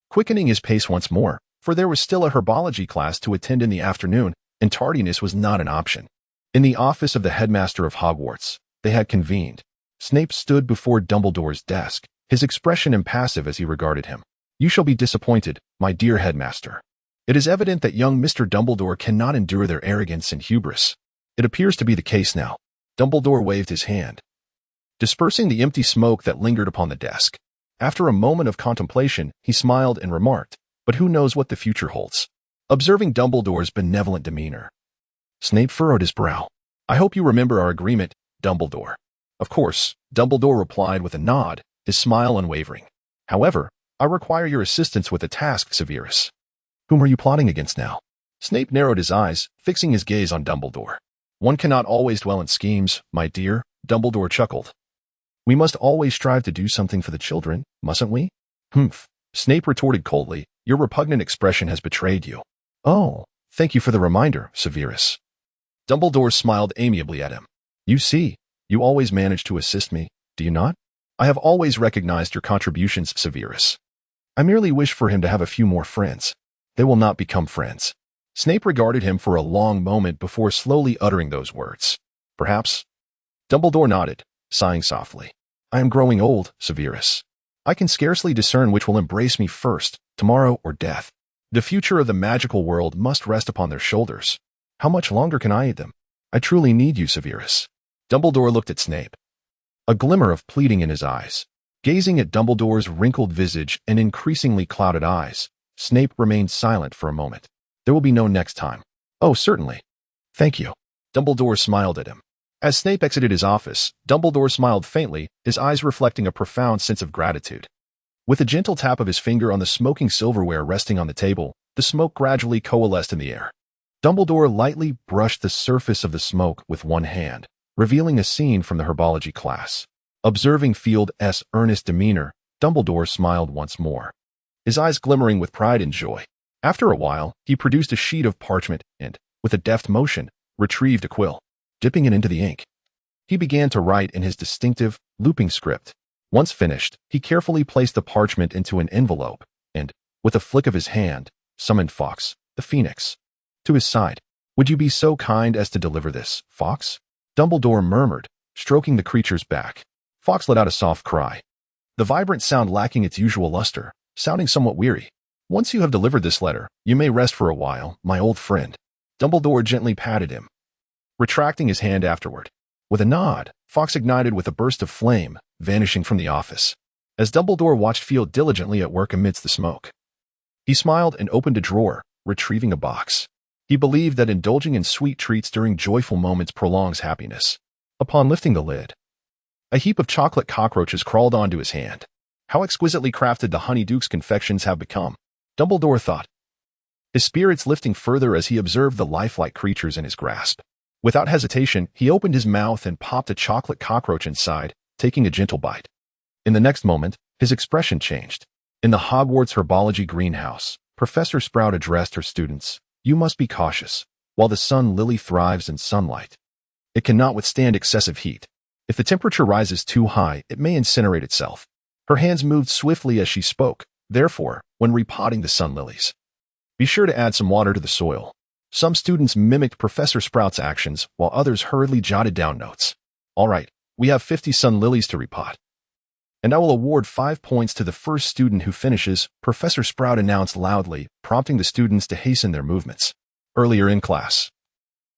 quickening his pace once more, for there was still a herbology class to attend in the afternoon, and tardiness was not an option. In the office of the headmaster of Hogwarts, they had convened. Snape stood before Dumbledore's desk, his expression impassive as he regarded him. You shall be disappointed, my dear headmaster. It is evident that young Mr. Dumbledore cannot endure their arrogance and hubris. It appears to be the case now. Dumbledore waved his hand, dispersing the empty smoke that lingered upon the desk. After a moment of contemplation, he smiled and remarked, "But who knows what the future holds?" Observing Dumbledore's benevolent demeanor, Snape furrowed his brow. "I hope you remember our agreement, Dumbledore." "Of course," Dumbledore replied with a nod, his smile unwavering. "However, I require your assistance with a task, Severus." "Whom are you plotting against now?" Snape narrowed his eyes, fixing his gaze on Dumbledore. "One cannot always dwell in schemes, my dear," Dumbledore chuckled. "We must always strive to do something for the children, mustn't we?" "Humph," Snape retorted coldly, "your repugnant expression has betrayed you." "Oh, thank you for the reminder, Severus." Dumbledore smiled amiably at him. "You see, you always manage to assist me, do you not? I have always recognized your contributions, Severus. I merely wish for him to have a few more friends. They will not become friends." Snape regarded him for a long moment before slowly uttering those words. "Perhaps." Dumbledore nodded, sighing softly. "I am growing old, Severus. I can scarcely discern which will embrace me first, tomorrow or death. The future of the magical world must rest upon their shoulders. How much longer can I aid them? I truly need you, Severus." Dumbledore looked at Snape, a glimmer of pleading in his eyes. Gazing at Dumbledore's wrinkled visage and increasingly clouded eyes, Snape remained silent for a moment. "There will be no next time." "Oh, certainly. Thank you." Dumbledore smiled at him. As Snape exited his office, Dumbledore smiled faintly, his eyes reflecting a profound sense of gratitude. With a gentle tap of his finger on the smoking silverware resting on the table, the smoke gradually coalesced in the air. Dumbledore lightly brushed the surface of the smoke with one hand, revealing a scene from the herbology class. Observing Field's earnest demeanor, Dumbledore smiled once more, his eyes glimmering with pride and joy. After a while, he produced a sheet of parchment and, with a deft motion, retrieved a quill. Dipping it into the ink, he began to write in his distinctive, looping script. Once finished, he carefully placed the parchment into an envelope and, with a flick of his hand, summoned Fawkes, the Phoenix, to his side. "Would you be so kind as to deliver this, Fawkes?" Dumbledore murmured, stroking the creature's back. Fawkes let out a soft cry, the vibrant sound lacking its usual luster, sounding somewhat weary. "Once you have delivered this letter, you may rest for a while, my old friend." Dumbledore gently patted him, retracting his hand afterward. With a nod, Fawkes ignited with a burst of flame, vanishing from the office. As Dumbledore watched Field diligently at work amidst the smoke, he smiled and opened a drawer, retrieving a box. He believed that indulging in sweet treats during joyful moments prolongs happiness. Upon lifting the lid, a heap of chocolate cockroaches crawled onto his hand. How exquisitely crafted the Honeyduke's confections have become, Dumbledore thought, his spirits lifting further as he observed the lifelike creatures in his grasp. Without hesitation, he opened his mouth and popped a chocolate cockroach inside, taking a gentle bite. In the next moment, his expression changed. In the Hogwarts herbology greenhouse, Professor Sprout addressed her students. "You must be cautious. While the sun lily thrives in sunlight, it cannot withstand excessive heat. If the temperature rises too high, it may incinerate itself." Her hands moved swiftly as she spoke. "Therefore, when repotting the sun lilies, be sure to add some water to the soil." Some students mimicked Professor Sprout's actions, while others hurriedly jotted down notes. "All right, we have 50 sun lilies to repot. And I will award 5 points to the first student who finishes," Professor Sprout announced loudly, prompting the students to hasten their movements. Earlier in class,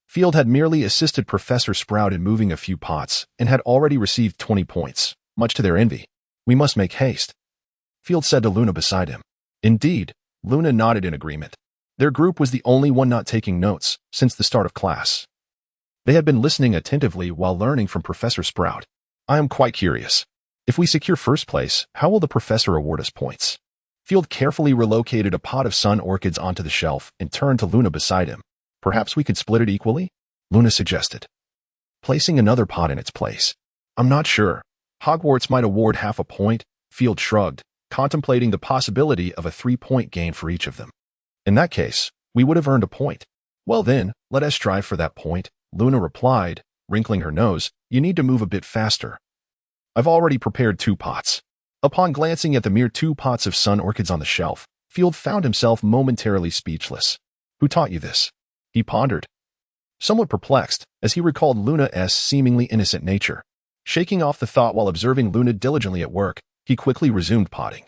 Field had merely assisted Professor Sprout in moving a few pots and had already received 20 points, much to their envy. "We must make haste," Field said to Luna beside him. Indeed, Luna nodded in agreement. Their group was the only one not taking notes since the start of class. They had been listening attentively while learning from Professor Sprout. "I am quite curious. If we secure first place, how will the professor award us points?" Field carefully relocated a pot of sun orchids onto the shelf and turned to Luna beside him. "Perhaps we could split it equally?" Luna suggested, placing another pot in its place. "I'm not sure. Hogwarts might award half a point," Field shrugged, contemplating the possibility of a 3-point gain for each of them. "In that case, we would have earned a point." "Well then, let us strive for that point," Luna replied, wrinkling her nose. "You need to move a bit faster. I've already prepared 2 pots. Upon glancing at the mere 2 pots of sun orchids on the shelf, Field found himself momentarily speechless. "Who taught you this?" he pondered, somewhat perplexed as he recalled Luna's seemingly innocent nature. Shaking off the thought while observing Luna diligently at work, he quickly resumed potting.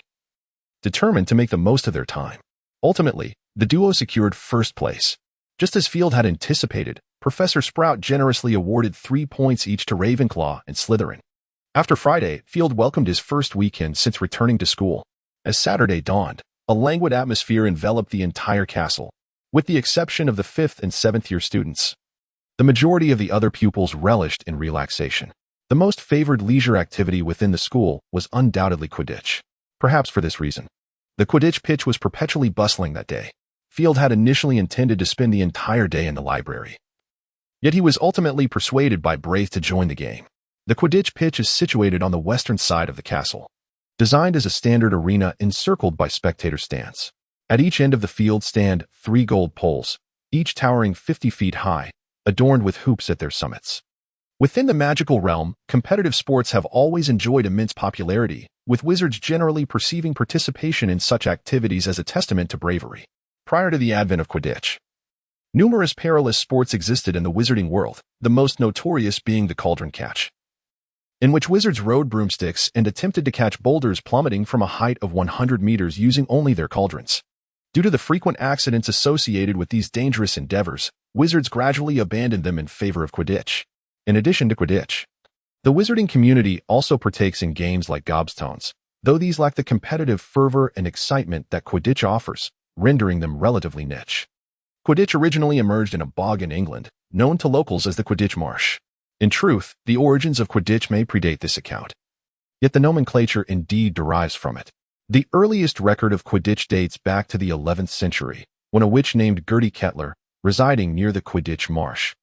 determined to make the most of their time. Ultimately, the duo secured first place. Just as Field had anticipated, Professor Sprout generously awarded 3 points each to Ravenclaw and Slytherin. After Friday, Field welcomed his first weekend since returning to school. As Saturday dawned, a languid atmosphere enveloped the entire castle, with the exception of the 5th and 7th year students. The majority of the other pupils relished in relaxation. The most favored leisure activity within the school was undoubtedly Quidditch. Perhaps for this reason. The Quidditch pitch was perpetually bustling that day. Field had initially intended to spend the entire day in the library. Yet he was ultimately persuaded by Braith to join the game. The Quidditch pitch is situated on the western side of the castle, designed as a standard arena encircled by spectator stands. At each end of the field stand 3 gold poles, each towering 50 feet high, adorned with hoops at their summits. Within the magical realm, competitive sports have always enjoyed immense popularity, with wizards generally perceiving participation in such activities as a testament to bravery. Prior to the advent of Quidditch, numerous perilous sports existed in the wizarding world, the most notorious being the Cauldron catch, in which wizards rode broomsticks and attempted to catch boulders plummeting from a height of 100 meters using only their cauldrons. Due to the frequent accidents associated with these dangerous endeavors, wizards gradually abandoned them in favor of Quidditch. In addition to Quidditch, the wizarding community also partakes in games like gobstones, though these lack the competitive fervor and excitement that Quidditch offers, rendering them relatively niche. Quidditch originally emerged in a bog in England, known to locals as the Quidditch Marsh. In truth, the origins of Quidditch may predate this account. Yet the nomenclature indeed derives from it. The earliest record of Quidditch dates back to the 11th century, when a witch named Gertie Kettler, residing near the Quidditch Marsh,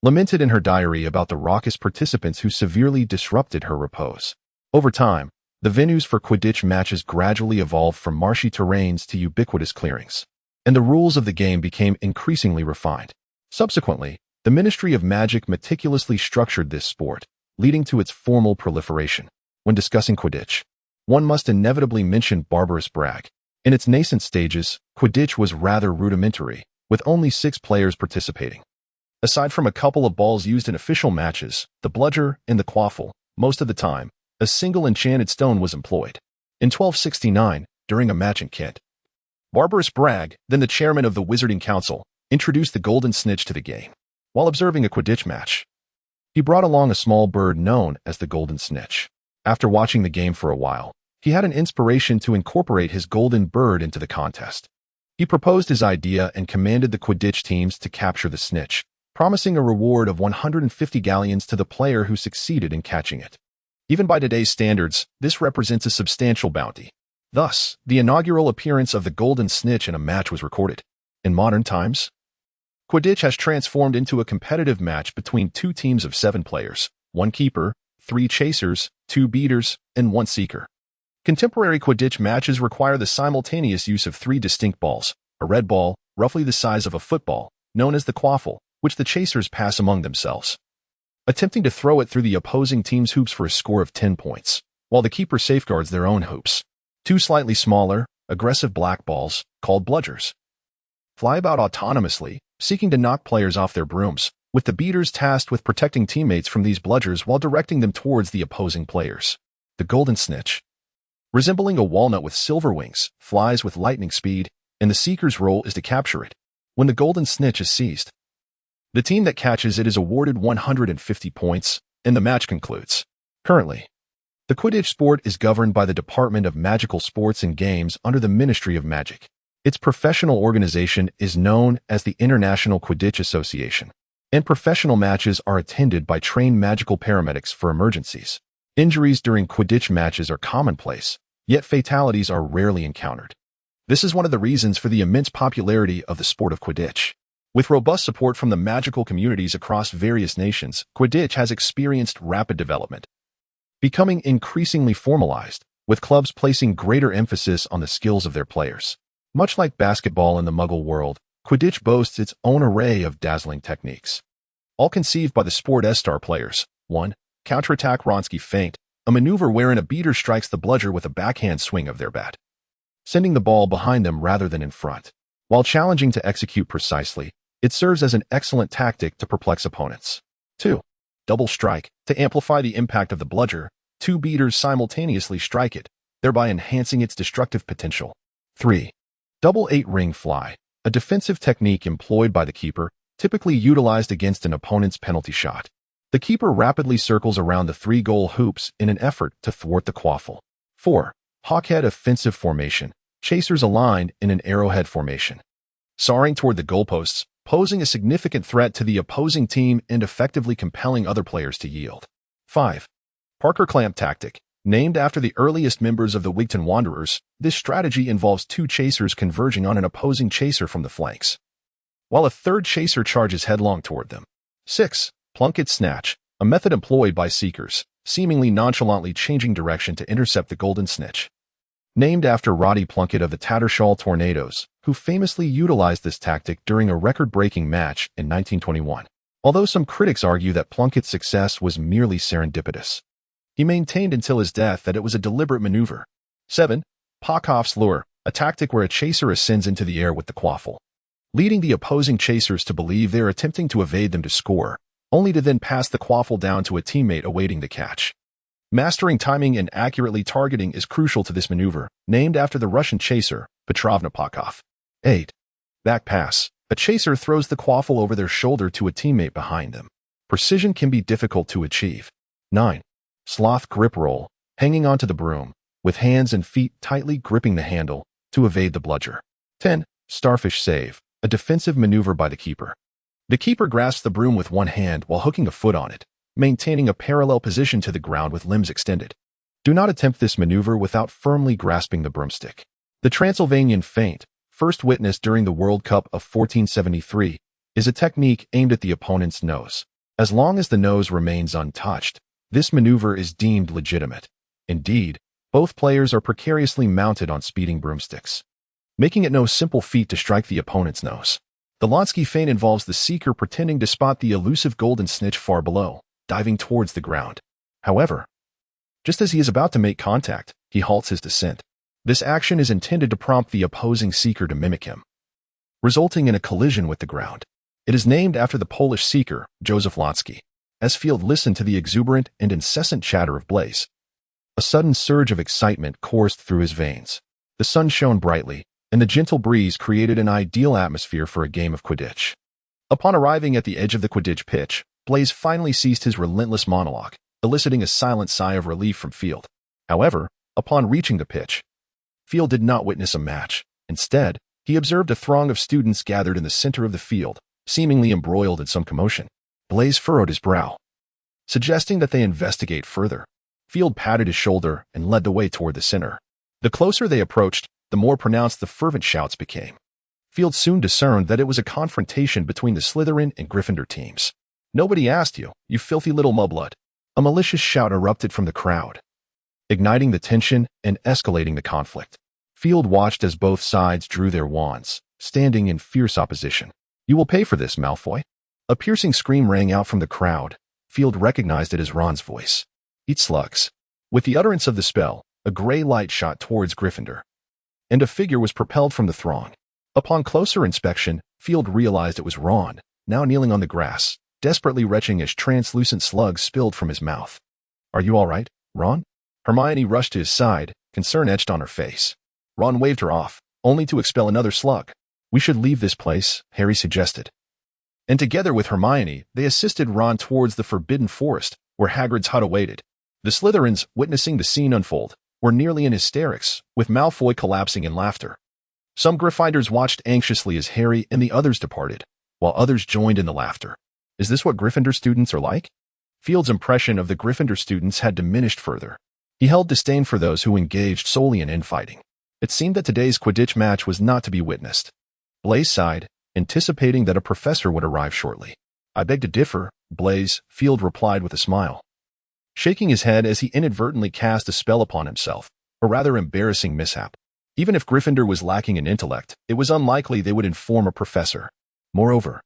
lamented in her diary about the raucous participants who severely disrupted her repose. Over time, the venues for Quidditch matches gradually evolved from marshy terrains to ubiquitous clearings, and the rules of the game became increasingly refined. Subsequently, the Ministry of Magic meticulously structured this sport, leading to its formal proliferation. When discussing Quidditch, one must inevitably mention barbarous brag. In its nascent stages, Quidditch was rather rudimentary, with only 6 players participating. Aside from a couple of balls used in official matches, the bludger and the quaffle, most of the time, a single enchanted stone was employed. In 1269, during a match in Kent, Barbarous Bragg, then the chairman of the Wizarding Council, introduced the golden snitch to the game. While observing a Quidditch match, he brought along a small bird known as the golden snitch. After watching the game for a while, he had an inspiration to incorporate his golden bird into the contest. He proposed his idea and commanded the Quidditch teams to capture the snitch, promising a reward of 150 galleons to the player who succeeded in catching it. Even by today's standards, this represents a substantial bounty. Thus, the inaugural appearance of the golden snitch in a match was recorded. In modern times, Quidditch has transformed into a competitive match between 2 teams of 7 players, 1 keeper, 3 chasers, 2 beaters, and 1 seeker. Contemporary Quidditch matches require the simultaneous use of 3 distinct balls, a red ball, roughly the size of a football, known as the quaffle, which the chasers pass among themselves, attempting to throw it through the opposing team's hoops for a score of 10 points, while the keeper safeguards their own hoops. 2 slightly smaller, aggressive black balls, called bludgers, fly about autonomously, seeking to knock players off their brooms, with the beaters tasked with protecting teammates from these bludgers while directing them towards the opposing players. The golden snitch, resembling a walnut with silver wings, flies with lightning speed, and the seeker's role is to capture it. When the golden snitch is seized, the team that catches it is awarded 150 points, and the match concludes. Currently, the Quidditch sport is governed by the Department of Magical Sports and Games under the Ministry of Magic. Its professional organization is known as the International Quidditch Association, and professional matches are attended by trained magical paramedics for emergencies. Injuries during Quidditch matches are commonplace, yet fatalities are rarely encountered. This is one of the reasons for the immense popularity of the sport of Quidditch. With robust support from the magical communities across various nations, Quidditch has experienced rapid development, becoming increasingly formalized, with clubs placing greater emphasis on the skills of their players. Much like basketball in the Muggle world, Quidditch boasts its own array of dazzling techniques, all conceived by the sport's star players. 1. Counterattack Wronski feint, a maneuver wherein a beater strikes the bludger with a backhand swing of their bat, sending the ball behind them rather than in front. While challenging to execute precisely, it serves as an excellent tactic to perplex opponents. 2. Double strike. To amplify the impact of the bludger, 2 beaters simultaneously strike it, thereby enhancing its destructive potential. 3. Double 8-ring fly, a defensive technique employed by the keeper, typically utilized against an opponent's penalty shot. The keeper rapidly circles around the 3-goal hoops in an effort to thwart the quaffle. 4. Hawkhead offensive formation, chasers aligned in an arrowhead formation, soaring toward the goalposts, posing a significant threat to the opposing team and effectively compelling other players to yield. 5. Parker clamp tactic. Named after the earliest members of the Wigton Wanderers, this strategy involves 2 chasers converging on an opposing chaser from the flanks, while a third chaser charges headlong toward them. 6. Plunket snatch, a method employed by seekers, seemingly nonchalantly changing direction to intercept the golden snitch. Named after Roddy Plunkett of the Tattershall Tornadoes, who famously utilized this tactic during a record-breaking match in 1921. Although some critics argue that Plunkett's success was merely serendipitous, he maintained until his death that it was a deliberate maneuver. 7. Pockhoff's lure, a tactic where a chaser ascends into the air with the quaffle, leading the opposing chasers to believe they are attempting to evade them to score, only to then pass the quaffle down to a teammate awaiting the catch. Mastering timing and accurately targeting is crucial to this maneuver, named after the Russian chaser, Petrovna Pockhoff. 8. Back pass. A chaser throws the quaffle over their shoulder to a teammate behind them. Precision can be difficult to achieve. 9. Sloth grip roll, hanging onto the broom, with hands and feet tightly gripping the handle to evade the bludger. 10. Starfish save, a defensive maneuver by the keeper. The keeper grasps the broom with one hand while hooking a foot on it, maintaining a parallel position to the ground with limbs extended. Do not attempt this maneuver without firmly grasping the broomstick. The Transylvanian feint, first witnessed during the World Cup of 1473, is a technique aimed at the opponent's nose. As long as the nose remains untouched, this maneuver is deemed legitimate. Indeed, both players are precariously mounted on speeding broomsticks, making it no simple feat to strike the opponent's nose. The Lonsky feint involves the seeker pretending to spot the elusive golden snitch far below, diving towards the ground. However, just as he is about to make contact, he halts his descent. This action is intended to prompt the opposing seeker to mimic him, resulting in a collision with the ground. It is named after the Polish seeker, Joseph Lonsky. As Field listened to the exuberant and incessant chatter of Blaise, a sudden surge of excitement coursed through his veins. The sun shone brightly, and the gentle breeze created an ideal atmosphere for a game of Quidditch. Upon arriving at the edge of the Quidditch pitch, Blaise finally ceased his relentless monologue, eliciting a silent sigh of relief from Field. However, upon reaching the pitch, Field did not witness a match. Instead, he observed a throng of students gathered in the center of the field, seemingly embroiled in some commotion. Blaise furrowed his brow, suggesting that they investigate further. Field patted his shoulder and led the way toward the center. The closer they approached, the more pronounced the fervent shouts became. Field soon discerned that it was a confrontation between the Slytherin and Gryffindor teams. "Nobody asked you, you filthy little mudblood." A malicious shout erupted from the crowd, igniting the tension and escalating the conflict. Field watched as both sides drew their wands, standing in fierce opposition. "You will pay for this, Malfoy." A piercing scream rang out from the crowd. Field recognized it as Ron's voice. "Eat slugs." With the utterance of the spell, a gray light shot towards Gryffindor, and a figure was propelled from the throng. Upon closer inspection, Field realized it was Ron, now kneeling on the grass, desperately retching as translucent slugs spilled from his mouth. "Are you all right, Ron?" Hermione rushed to his side, concern etched on her face. Ron waved her off, only to expel another slug. "We should leave this place," Harry suggested. And together with Hermione, they assisted Ron towards the Forbidden Forest, where Hagrid's hut awaited. The Slytherins, witnessing the scene unfold, were nearly in hysterics, with Malfoy collapsing in laughter. Some Gryffindors watched anxiously as Harry and the others departed, while others joined in the laughter. Is this what Gryffindor students are like? Field's impression of the Gryffindor students had diminished further. He held disdain for those who engaged solely in infighting. It seemed that today's Quidditch match was not to be witnessed. Blaise sighed, anticipating that a professor would arrive shortly. "I beg to differ, Blaise," Field replied with a smile, shaking his head as he inadvertently cast a spell upon himself, a rather embarrassing mishap. Even if Gryffindor was lacking in intellect, it was unlikely they would inform a professor. Moreover,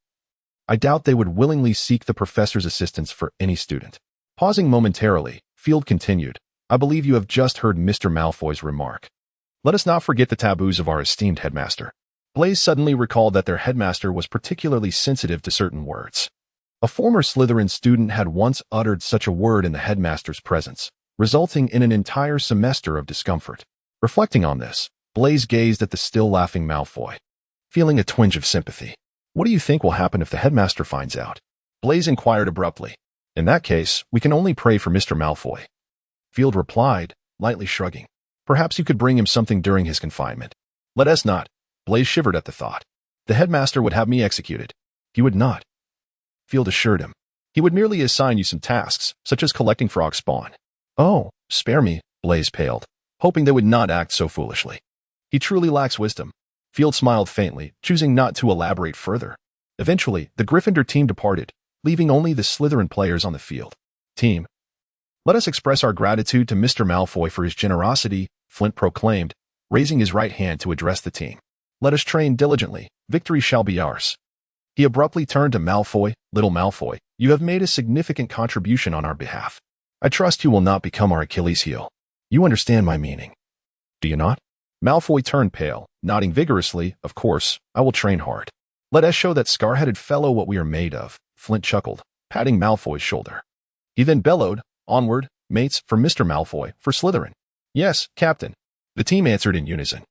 I doubt they would willingly seek the professor's assistance for any student. Pausing momentarily, Field continued, "I believe you have just heard Mr. Malfoy's remark. Let us not forget the taboos of our esteemed headmaster." Blaise suddenly recalled that their headmaster was particularly sensitive to certain words. A former Slytherin student had once uttered such a word in the headmaster's presence, resulting in an entire semester of discomfort. Reflecting on this, Blaise gazed at the still laughing Malfoy, feeling a twinge of sympathy. "What do you think will happen if the headmaster finds out?" Blaise inquired abruptly. "In that case, we can only pray for Mr. Malfoy," Field replied, lightly shrugging. "Perhaps you could bring him something during his confinement." "Let us not." Blaise shivered at the thought. "The headmaster would have me executed." "He would not," Field assured him. "He would merely assign you some tasks, such as collecting frog spawn." "Oh, spare me," Blaise paled, hoping they would not act so foolishly. "He truly lacks wisdom." Field smiled faintly, choosing not to elaborate further. Eventually, the Gryffindor team departed, leaving only the Slytherin players on the field. "Team, let us express our gratitude to Mr. Malfoy for his generosity," Flint proclaimed, raising his right hand to address the team. "Let us train diligently. Victory shall be ours." He abruptly turned to Malfoy. "Little Malfoy, you have made a significant contribution on our behalf. I trust you will not become our Achilles heel. You understand my meaning, do you not?" Malfoy turned pale, nodding vigorously. "Of course, I will train hard. Let us show that scar-headed fellow what we are made of," Flint chuckled, patting Malfoy's shoulder. He then bellowed, "Onward, mates, for Mr. Malfoy, for Slytherin." "Yes, Captain," the team answered in unison.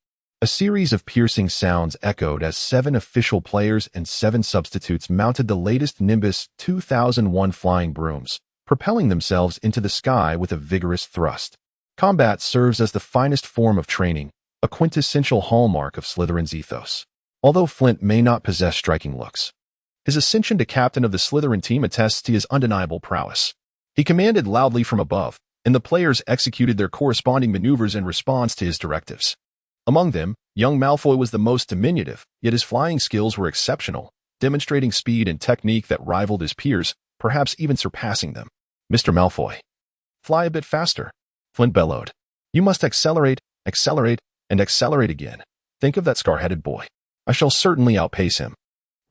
A series of piercing sounds echoed as 7 official players and 7 substitutes mounted the latest Nimbus 2001 flying brooms, propelling themselves into the sky with a vigorous thrust. Combat serves as the finest form of training, a quintessential hallmark of Slytherin's ethos. Although Flint may not possess striking looks, his ascension to captain of the Slytherin team attests to his undeniable prowess. He commanded loudly from above, and the players executed their corresponding maneuvers in response to his directives. Among them, young Malfoy was the most diminutive, yet his flying skills were exceptional, demonstrating speed and technique that rivaled his peers, perhaps even surpassing them. "Mr. Malfoy, fly a bit faster," Flint bellowed. "You must accelerate, accelerate, and accelerate again. Think of that scar-headed boy. I shall certainly outpace him."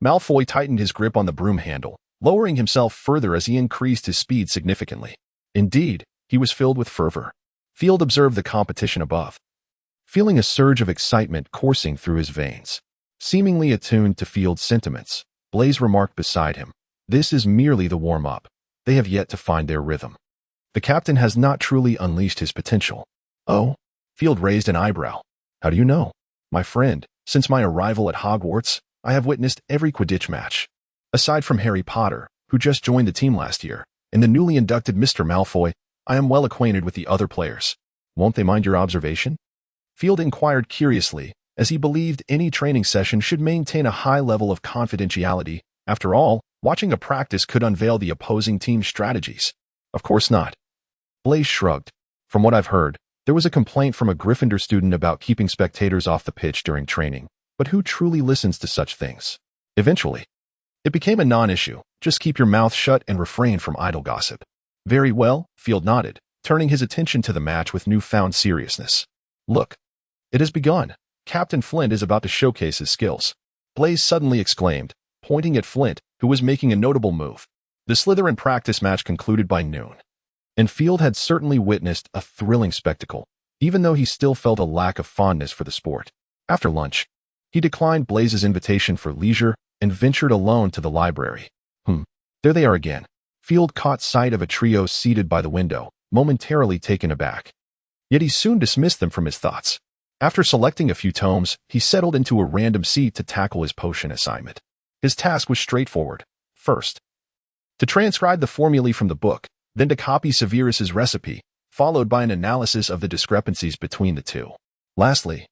Malfoy tightened his grip on the broom handle, lowering himself further as he increased his speed significantly. Indeed, he was filled with fervor. Field observed the competition above, feeling a surge of excitement coursing through his veins. Seemingly attuned to Field's sentiments, Blaise remarked beside him, "This is merely the warm-up. They have yet to find their rhythm. The captain has not truly unleashed his potential." "Oh?" Field raised an eyebrow. "How do you know?" "My friend, since my arrival at Hogwarts, I have witnessed every Quidditch match. Aside from Harry Potter, who just joined the team last year, and the newly inducted Mr. Malfoy, I am well acquainted with the other players." "Won't they mind your observation?" Field inquired curiously, as he believed any training session should maintain a high level of confidentiality. After all, watching a practice could unveil the opposing team's strategies. "Of course not." Blaise shrugged. "From what I've heard, there was a complaint from a Gryffindor student about keeping spectators off the pitch during training, but who truly listens to such things? Eventually, it became a non-issue. Just keep your mouth shut and refrain from idle gossip." "Very well," Field nodded, turning his attention to the match with newfound seriousness. "Look, it has begun. Captain Flint is about to showcase his skills," Blaise suddenly exclaimed, pointing at Flint, who was making a notable move. The Slytherin practice match concluded by noon, and Field had certainly witnessed a thrilling spectacle, even though he still felt a lack of fondness for the sport. After lunch, he declined Blaise's invitation for leisure and ventured alone to the library. There they are again. Field caught sight of a trio seated by the window, momentarily taken aback. Yet he soon dismissed them from his thoughts. After selecting a few tomes, he settled into a random seat to tackle his potion assignment. His task was straightforward. First, to transcribe the formulae from the book, then to copy Severus's recipe, followed by an analysis of the discrepancies between the two. Lastly,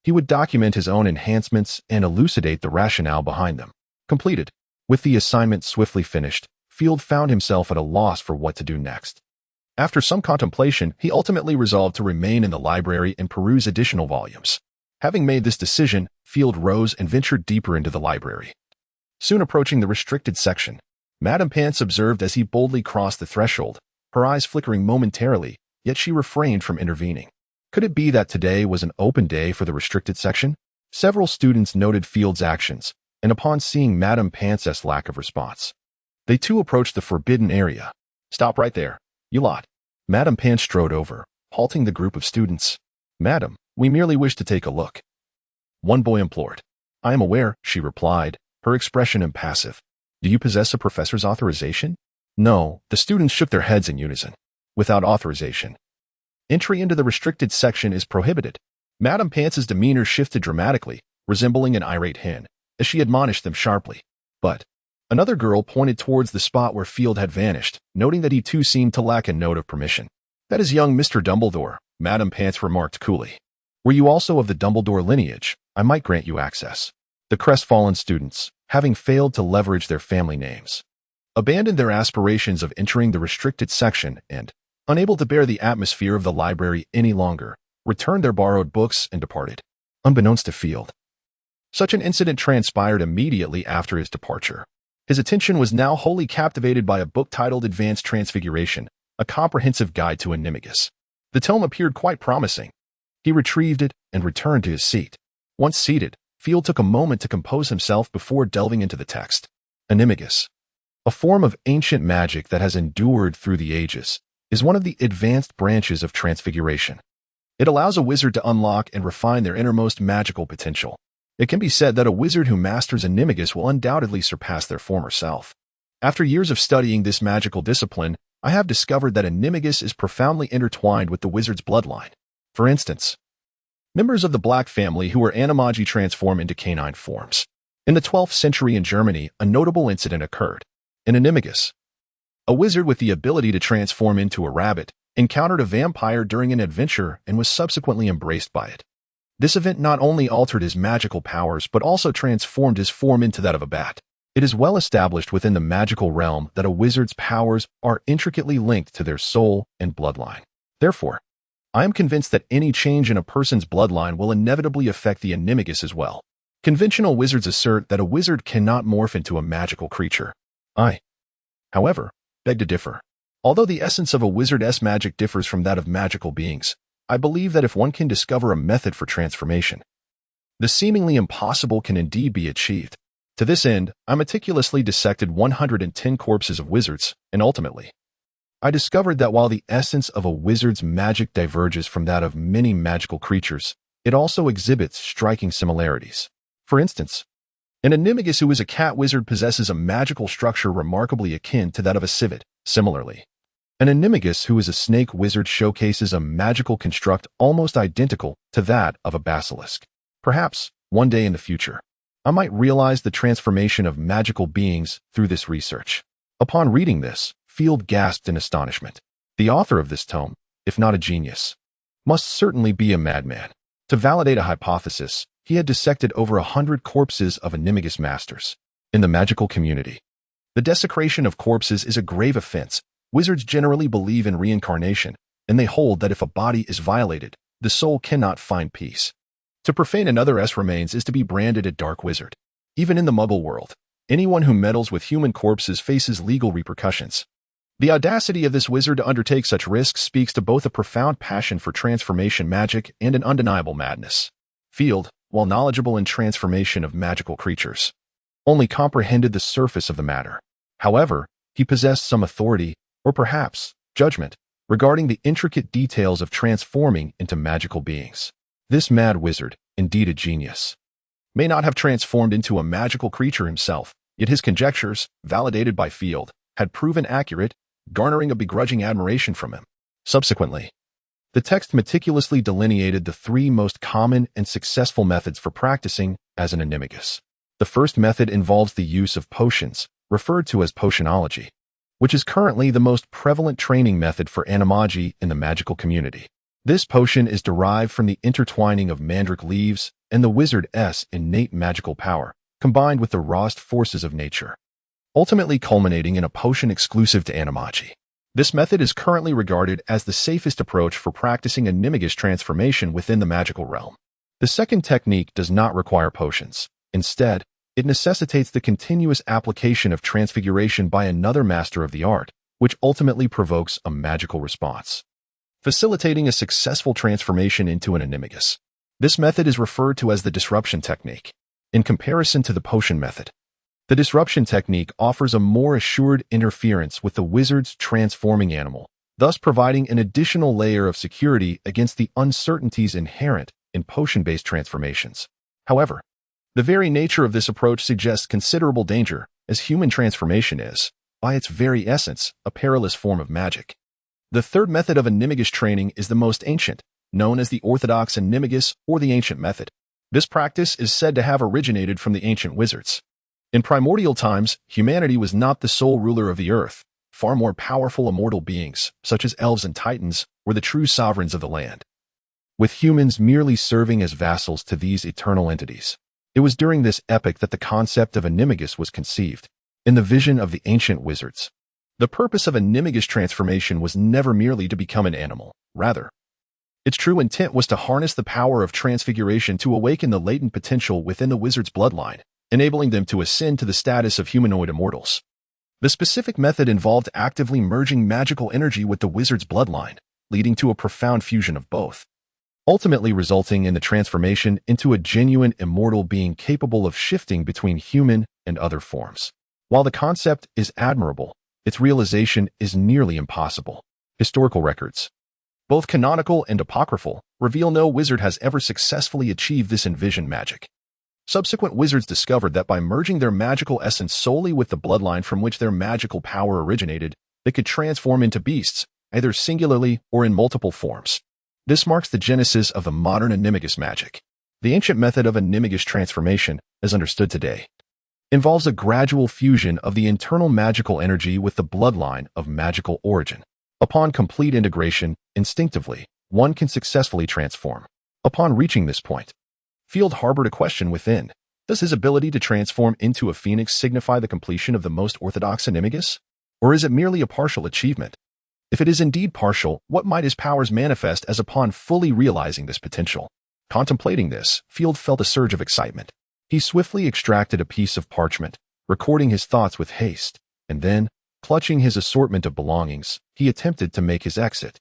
he would document his own enhancements and elucidate the rationale behind them. Completed. With the assignment swiftly finished, Field found himself at a loss for what to do next. After some contemplation, he ultimately resolved to remain in the library and peruse additional volumes. Having made this decision, Field rose and ventured deeper into the library. Soon approaching the restricted section, Madame Pants observed as he boldly crossed the threshold, her eyes flickering momentarily, yet she refrained from intervening. Could it be that today was an open day for the restricted section? Several students noted Field's actions, and upon seeing Madame Pants's lack of response, they too approached the forbidden area. "Stop right there, you lot." Madame Pants strode over, halting the group of students. "Madam, we merely wish to take a look," one boy implored. "I am aware," she replied, her expression impassive. "Do you possess a professor's authorization?" "No," the students shook their heads in unison. without authorization. Entry into the restricted section is prohibited. Madame Pance's demeanor shifted dramatically, resembling an irate hen, as she admonished them sharply. But another girl pointed towards the spot where Field had vanished, noting that he too seemed to lack a note of permission. "That is young Mr. Dumbledore," Madame Pance remarked coolly. "Were you also of the Dumbledore lineage, I might grant you access." The crestfallen students, having failed to leverage their family names, abandoned their aspirations of entering the restricted section and, unable to bear the atmosphere of the library any longer, returned their borrowed books and departed. Unbeknownst to Field, such an incident transpired immediately after his departure. His attention was now wholly captivated by a book titled Advanced Transfiguration, a comprehensive guide to Animagus. The tome appeared quite promising. He retrieved it and returned to his seat. Once seated, Field took a moment to compose himself before delving into the text. Animagus, a form of ancient magic that has endured through the ages, is one of the advanced branches of transfiguration. It allows a wizard to unlock and refine their innermost magical potential. It can be said that a wizard who masters Animagus will undoubtedly surpass their former self. After years of studying this magical discipline, I have discovered that Animagus is profoundly intertwined with the wizard's bloodline. For instance, members of the Black family who were animagi transform into canine forms. In the 12th century in Germany, a notable incident occurred. In Animagus, a wizard with the ability to transform into a rabbit encountered a vampire during an adventure and was subsequently embraced by it. This event not only altered his magical powers but also transformed his form into that of a bat. It is well established within the magical realm that a wizard's powers are intricately linked to their soul and bloodline. Therefore, I am convinced that any change in a person's bloodline will inevitably affect the Animagus as well. Conventional wizards assert that a wizard cannot morph into a magical creature. I, however, beg to differ. Although the essence of a wizard's magic differs from that of magical beings, I believe that if one can discover a method for transformation, the seemingly impossible can indeed be achieved. To this end, I meticulously dissected 110 corpses of wizards, and ultimately, I discovered that while the essence of a wizard's magic diverges from that of many magical creatures, it also exhibits striking similarities. For instance, an Animagus who is a cat wizard possesses a magical structure remarkably akin to that of a civet. Similarly, an Animagus who is a snake wizard showcases a magical construct almost identical to that of a basilisk. Perhaps, one day in the future, I might realize the transformation of magical beings through this research. Upon reading this, Field gasped in astonishment. The author of this tome, if not a genius, must certainly be a madman. To validate a hypothesis, he had dissected over 100 corpses of Animagus masters. In the magical community, the desecration of corpses is a grave offense. Wizards generally believe in reincarnation, and they hold that if a body is violated, the soul cannot find peace. To profane another's remains is to be branded a dark wizard. Even in the Muggle world, anyone who meddles with human corpses faces legal repercussions. The audacity of this wizard to undertake such risks speaks to both a profound passion for transformation magic and an undeniable madness. Field, while knowledgeable in transformation of magical creatures, only comprehended the surface of the matter. However, he possessed some authority, or perhaps judgment, regarding the intricate details of transforming into magical beings. This mad wizard, indeed a genius, may not have transformed into a magical creature himself, yet his conjectures, validated by Field, had proven accurate, garnering a begrudging admiration from him. Subsequently, the text meticulously delineated the 3 most common and successful methods for practicing as an Animagus. The first method involves the use of potions, referred to as potionology, which is currently the most prevalent training method for animagi in the magical community. This potion is derived from the intertwining of mandrake leaves and the wizard's innate magical power, combined with the rawest forces of nature, ultimately culminating in a potion exclusive to animagi. This method is currently regarded as the safest approach for practicing Animagus transformation within the magical realm. The second technique does not require potions. Instead, it necessitates the continuous application of transfiguration by another master of the art, which ultimately provokes a magical response, facilitating a successful transformation into an Animagus. This method is referred to as the disruption technique. In comparison to the potion method, the disruption technique offers a more assured interference with the wizard's transforming animal, thus providing an additional layer of security against the uncertainties inherent in potion-based transformations. However, the very nature of this approach suggests considerable danger, as human transformation is, by its very essence, a perilous form of magic. The third method of animagus training is the most ancient, known as the orthodox animagus or the ancient method. This practice is said to have originated from the ancient wizards. In primordial times, humanity was not the sole ruler of the earth. Far more powerful immortal beings, such as elves and titans, were the true sovereigns of the land, with humans merely serving as vassals to these eternal entities. It was during this epoch that the concept of animagus was conceived, in the vision of the ancient wizards. The purpose of animagus transformation was never merely to become an animal. Rather, its true intent was to harness the power of transfiguration to awaken the latent potential within the wizard's bloodline, enabling them to ascend to the status of humanoid immortals. The specific method involved actively merging magical energy with the wizard's bloodline, leading to a profound fusion of both, ultimately resulting in the transformation into a genuine immortal being capable of shifting between human and other forms. While the concept is admirable, its realization is nearly impossible. Historical records, both canonical and apocryphal, reveal no wizard has ever successfully achieved this envisioned magic. Subsequent wizards discovered that by merging their magical essence solely with the bloodline from which their magical power originated, they could transform into beasts, either singularly or in multiple forms. This marks the genesis of the modern animagus magic. The ancient method of animagus transformation, as understood today, involves a gradual fusion of the internal magical energy with the bloodline of magical origin. Upon complete integration, instinctively, one can successfully transform. Upon reaching this point, Field harbored a question within. Does his ability to transform into a phoenix signify the completion of the most orthodox animagus? Or is it merely a partial achievement? If it is indeed partial, what might his powers manifest as upon fully realizing this potential? Contemplating this, Field felt a surge of excitement. He swiftly extracted a piece of parchment, recording his thoughts with haste, and then, clutching his assortment of belongings, he attempted to make his exit.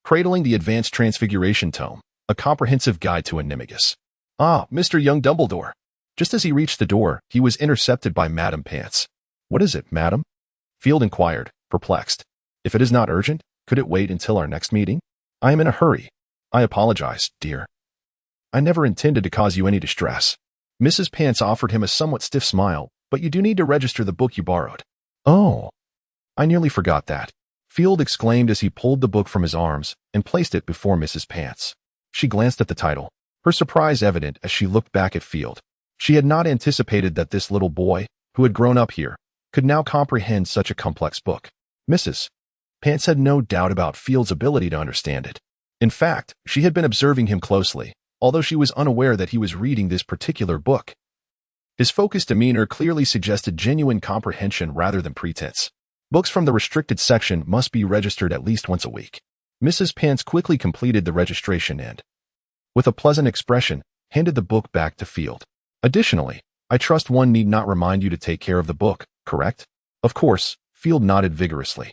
Cradling the Advanced Transfiguration Tome, a comprehensive guide to animagus. Ah, Mr. Young Dumbledore. Just as he reached the door, he was intercepted by Madame Pants. What is it, madam? Field inquired, perplexed. If it is not urgent, could it wait until our next meeting? I am in a hurry. I apologize, dear. I never intended to cause you any distress. Mrs. Pants offered him a somewhat stiff smile, but you do need to register the book you borrowed. Oh, I nearly forgot that. Field exclaimed as he pulled the book from his arms and placed it before Mrs. Pants. She glanced at the title, her surprise evident as she looked back at Field. She had not anticipated that this little boy, who had grown up here, could now comprehend such a complex book. Mrs. Pants had no doubt about Field's ability to understand it. In fact, she had been observing him closely, although she was unaware that he was reading this particular book. His focused demeanor clearly suggested genuine comprehension rather than pretense. Books from the restricted section must be registered at least once a week. Mrs. Pants quickly completed the registration and, with a pleasant expression, handed the book back to Field. Additionally, I trust one need not remind you to take care of the book, correct? Of course, Field nodded vigorously.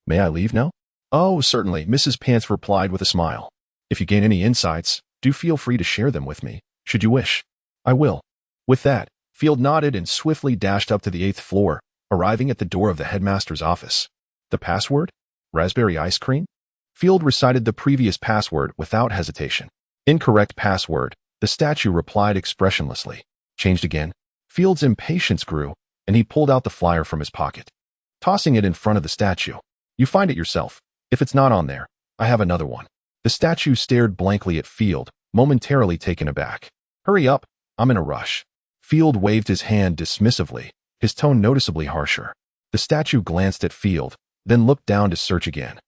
May I leave now? Oh, certainly, Mrs. Pants replied with a smile. If you gain any insights, do feel free to share them with me, should you wish. I will. With that, Field nodded and swiftly dashed up to the 8th floor, arriving at the door of the headmaster's office. The password? Raspberry ice cream? Field recited the previous password without hesitation. Incorrect password, the statue replied expressionlessly. Changed again. Field's impatience grew, and he pulled out the flyer from his pocket, tossing it in front of the statue. You find it yourself. If it's not on there, I have another one. The statue stared blankly at Field, momentarily taken aback. Hurry up, I'm in a rush. Field waved his hand dismissively, his tone noticeably harsher. The statue glanced at Field, then looked down to search again.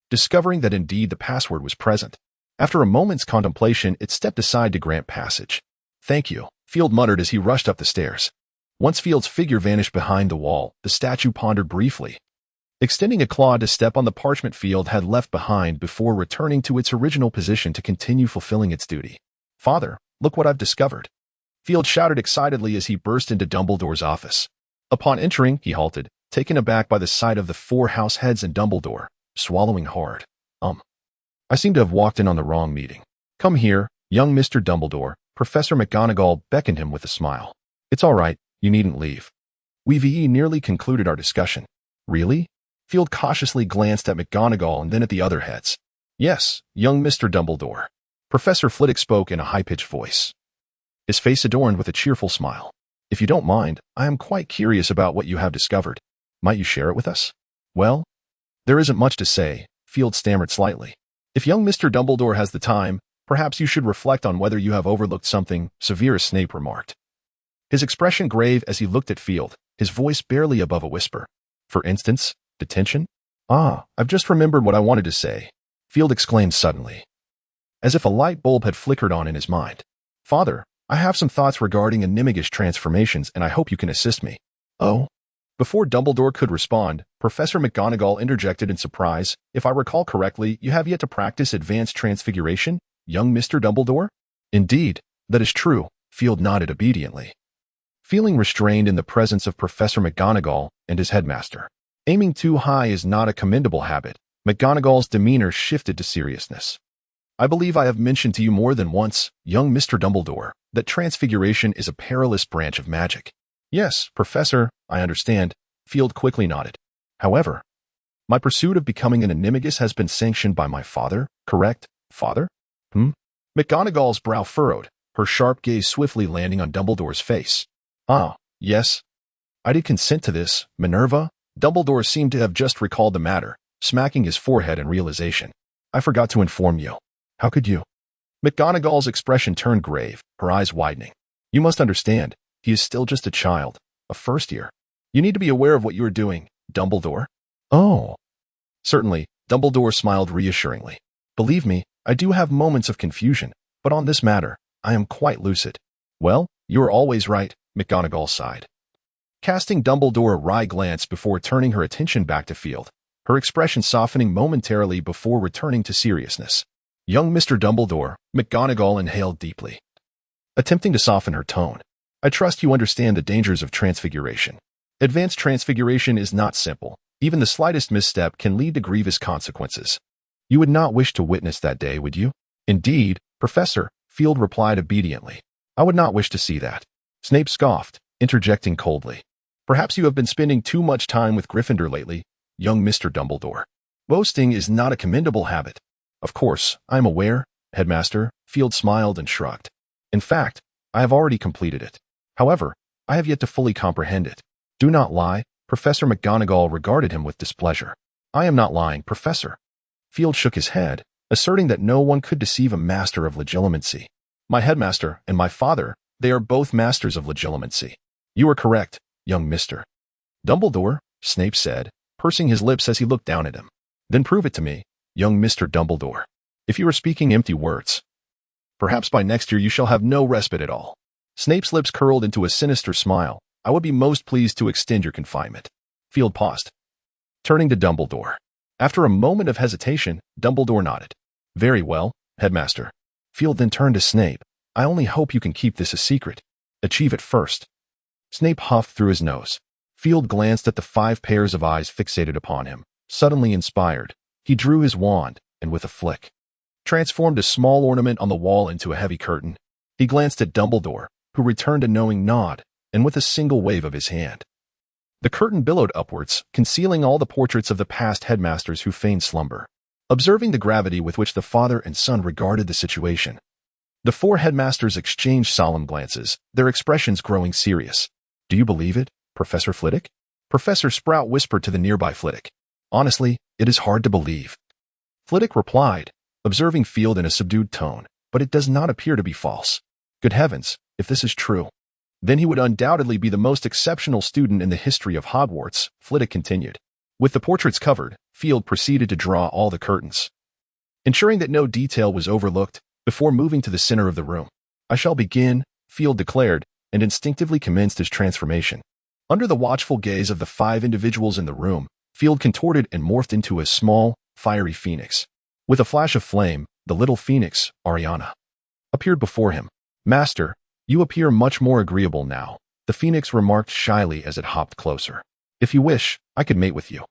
Discovering that indeed the password was present, after a moment's contemplation, it stepped aside to grant passage. Thank you, Field muttered as he rushed up the stairs. Once Field's figure vanished behind the wall, the statue pondered briefly, extending a claw to step on the parchment Field had left behind before returning to its original position to continue fulfilling its duty. Father, look what I've discovered. Field shouted excitedly as he burst into Dumbledore's office. Upon entering, he halted, taken aback by the sight of the 4 house heads and Dumbledore, swallowing hard. I seem to have walked in on the wrong meeting. Come here, young Mr. Dumbledore. Professor McGonagall beckoned him with a smile. It's all right, you needn't leave. We've nearly concluded our discussion. Really? Field cautiously glanced at McGonagall and then at the other heads. Yes, young Mr. Dumbledore. Professor Flitwick spoke in a high-pitched voice, his face adorned with a cheerful smile. If you don't mind, I am quite curious about what you have discovered. Might you share it with us? Well, there isn't much to say. Field stammered slightly. If young Mr. Dumbledore has the time, perhaps you should reflect on whether you have overlooked something, severe, Snape remarked. His expression grave as he looked at Field, his voice barely above a whisper. For instance, detention? Ah, I've just remembered what I wanted to say, Field exclaimed suddenly, as if a light bulb had flickered on in his mind. Father, I have some thoughts regarding animagish transformations and I hope you can assist me. Oh? Before Dumbledore could respond, Professor McGonagall interjected in surprise. If I recall correctly, you have yet to practice advanced transfiguration, young Mr. Dumbledore? Indeed, that is true, Field nodded obediently, feeling restrained in the presence of Professor McGonagall and his headmaster. Aiming too high is not a commendable habit. McGonagall's demeanor shifted to seriousness. I believe I have mentioned to you more than once, young Mr. Dumbledore, that transfiguration is a perilous branch of magic. Yes, Professor, I understand, Field quickly nodded. However, my pursuit of becoming an animagus has been sanctioned by my father, correct, Father? McGonagall's brow furrowed, her sharp gaze swiftly landing on Dumbledore's face. Ah, yes. I did consent to this, Minerva. Dumbledore seemed to have just recalled the matter, smacking his forehead in realization. I forgot to inform you. How could you? McGonagall's expression turned grave, her eyes widening. You must understand, he is still just a child, a first year. You need to be aware of what you are doing, Dumbledore. Oh. Certainly, Dumbledore smiled reassuringly. Believe me, I do have moments of confusion, but on this matter, I am quite lucid. Well, you are always right, McGonagall sighed, casting Dumbledore a wry glance before turning her attention back to Field, her expression softening momentarily before returning to seriousness. Young Mr. Dumbledore, McGonagall inhaled deeply, attempting to soften her tone. I trust you understand the dangers of transfiguration. Advanced transfiguration is not simple. Even the slightest misstep can lead to grievous consequences. You would not wish to witness that day, would you? Indeed, Professor, Field replied obediently. I would not wish to see that. Snape scoffed, interjecting coldly. Perhaps you have been spending too much time with Gryffindor lately, young Mr. Dumbledore. Boasting is not a commendable habit. Of course, I am aware, Headmaster, Field smiled and shrugged. In fact, I have already completed it. However, I have yet to fully comprehend it. Do not lie, Professor McGonagall regarded him with displeasure. I am not lying, Professor. Field shook his head, asserting that no one could deceive a master of legilimency. My headmaster and my father, they are both masters of legilimency. You are correct, young Mr. Dumbledore, Snape said, pursing his lips as he looked down at him. Then prove it to me, young Mr. Dumbledore. If you are speaking empty words, perhaps by next year you shall have no respite at all. Snape's lips curled into a sinister smile. I would be most pleased to extend your confinement. Field paused, turning to Dumbledore. After a moment of hesitation, Dumbledore nodded. Very well, Headmaster. Field then turned to Snape. I only hope you can keep this a secret. Achieve it first. Snape huffed through his nose. Field glanced at the 5 pairs of eyes fixated upon him. Suddenly inspired, he drew his wand, and with a flick, transformed a small ornament on the wall into a heavy curtain. He glanced at Dumbledore, who returned a knowing nod, and with a single wave of his hand, the curtain billowed upwards, concealing all the portraits of the past headmasters who feigned slumber. Observing the gravity with which the father and son regarded the situation, the 4 headmasters exchanged solemn glances, their expressions growing serious. Do you believe it, Professor Flitwick? Professor Sprout whispered to the nearby Flitwick. Honestly, it is hard to believe. Flitwick replied, observing Field in a subdued tone, but it does not appear to be false. Good heavens, if this is true, then he would undoubtedly be the most exceptional student in the history of Hogwarts, Flitwick continued. With the portraits covered, Field proceeded to draw all the curtains, ensuring that no detail was overlooked, before moving to the center of the room. I shall begin, Field declared, and instinctively commenced his transformation. Under the watchful gaze of the 5 individuals in the room, Field contorted and morphed into a small, fiery phoenix. With a flash of flame, the little phoenix, Ariana, appeared before him. Master, you appear much more agreeable now, the phoenix remarked shyly as it hopped closer. If you wish, I could mate with you.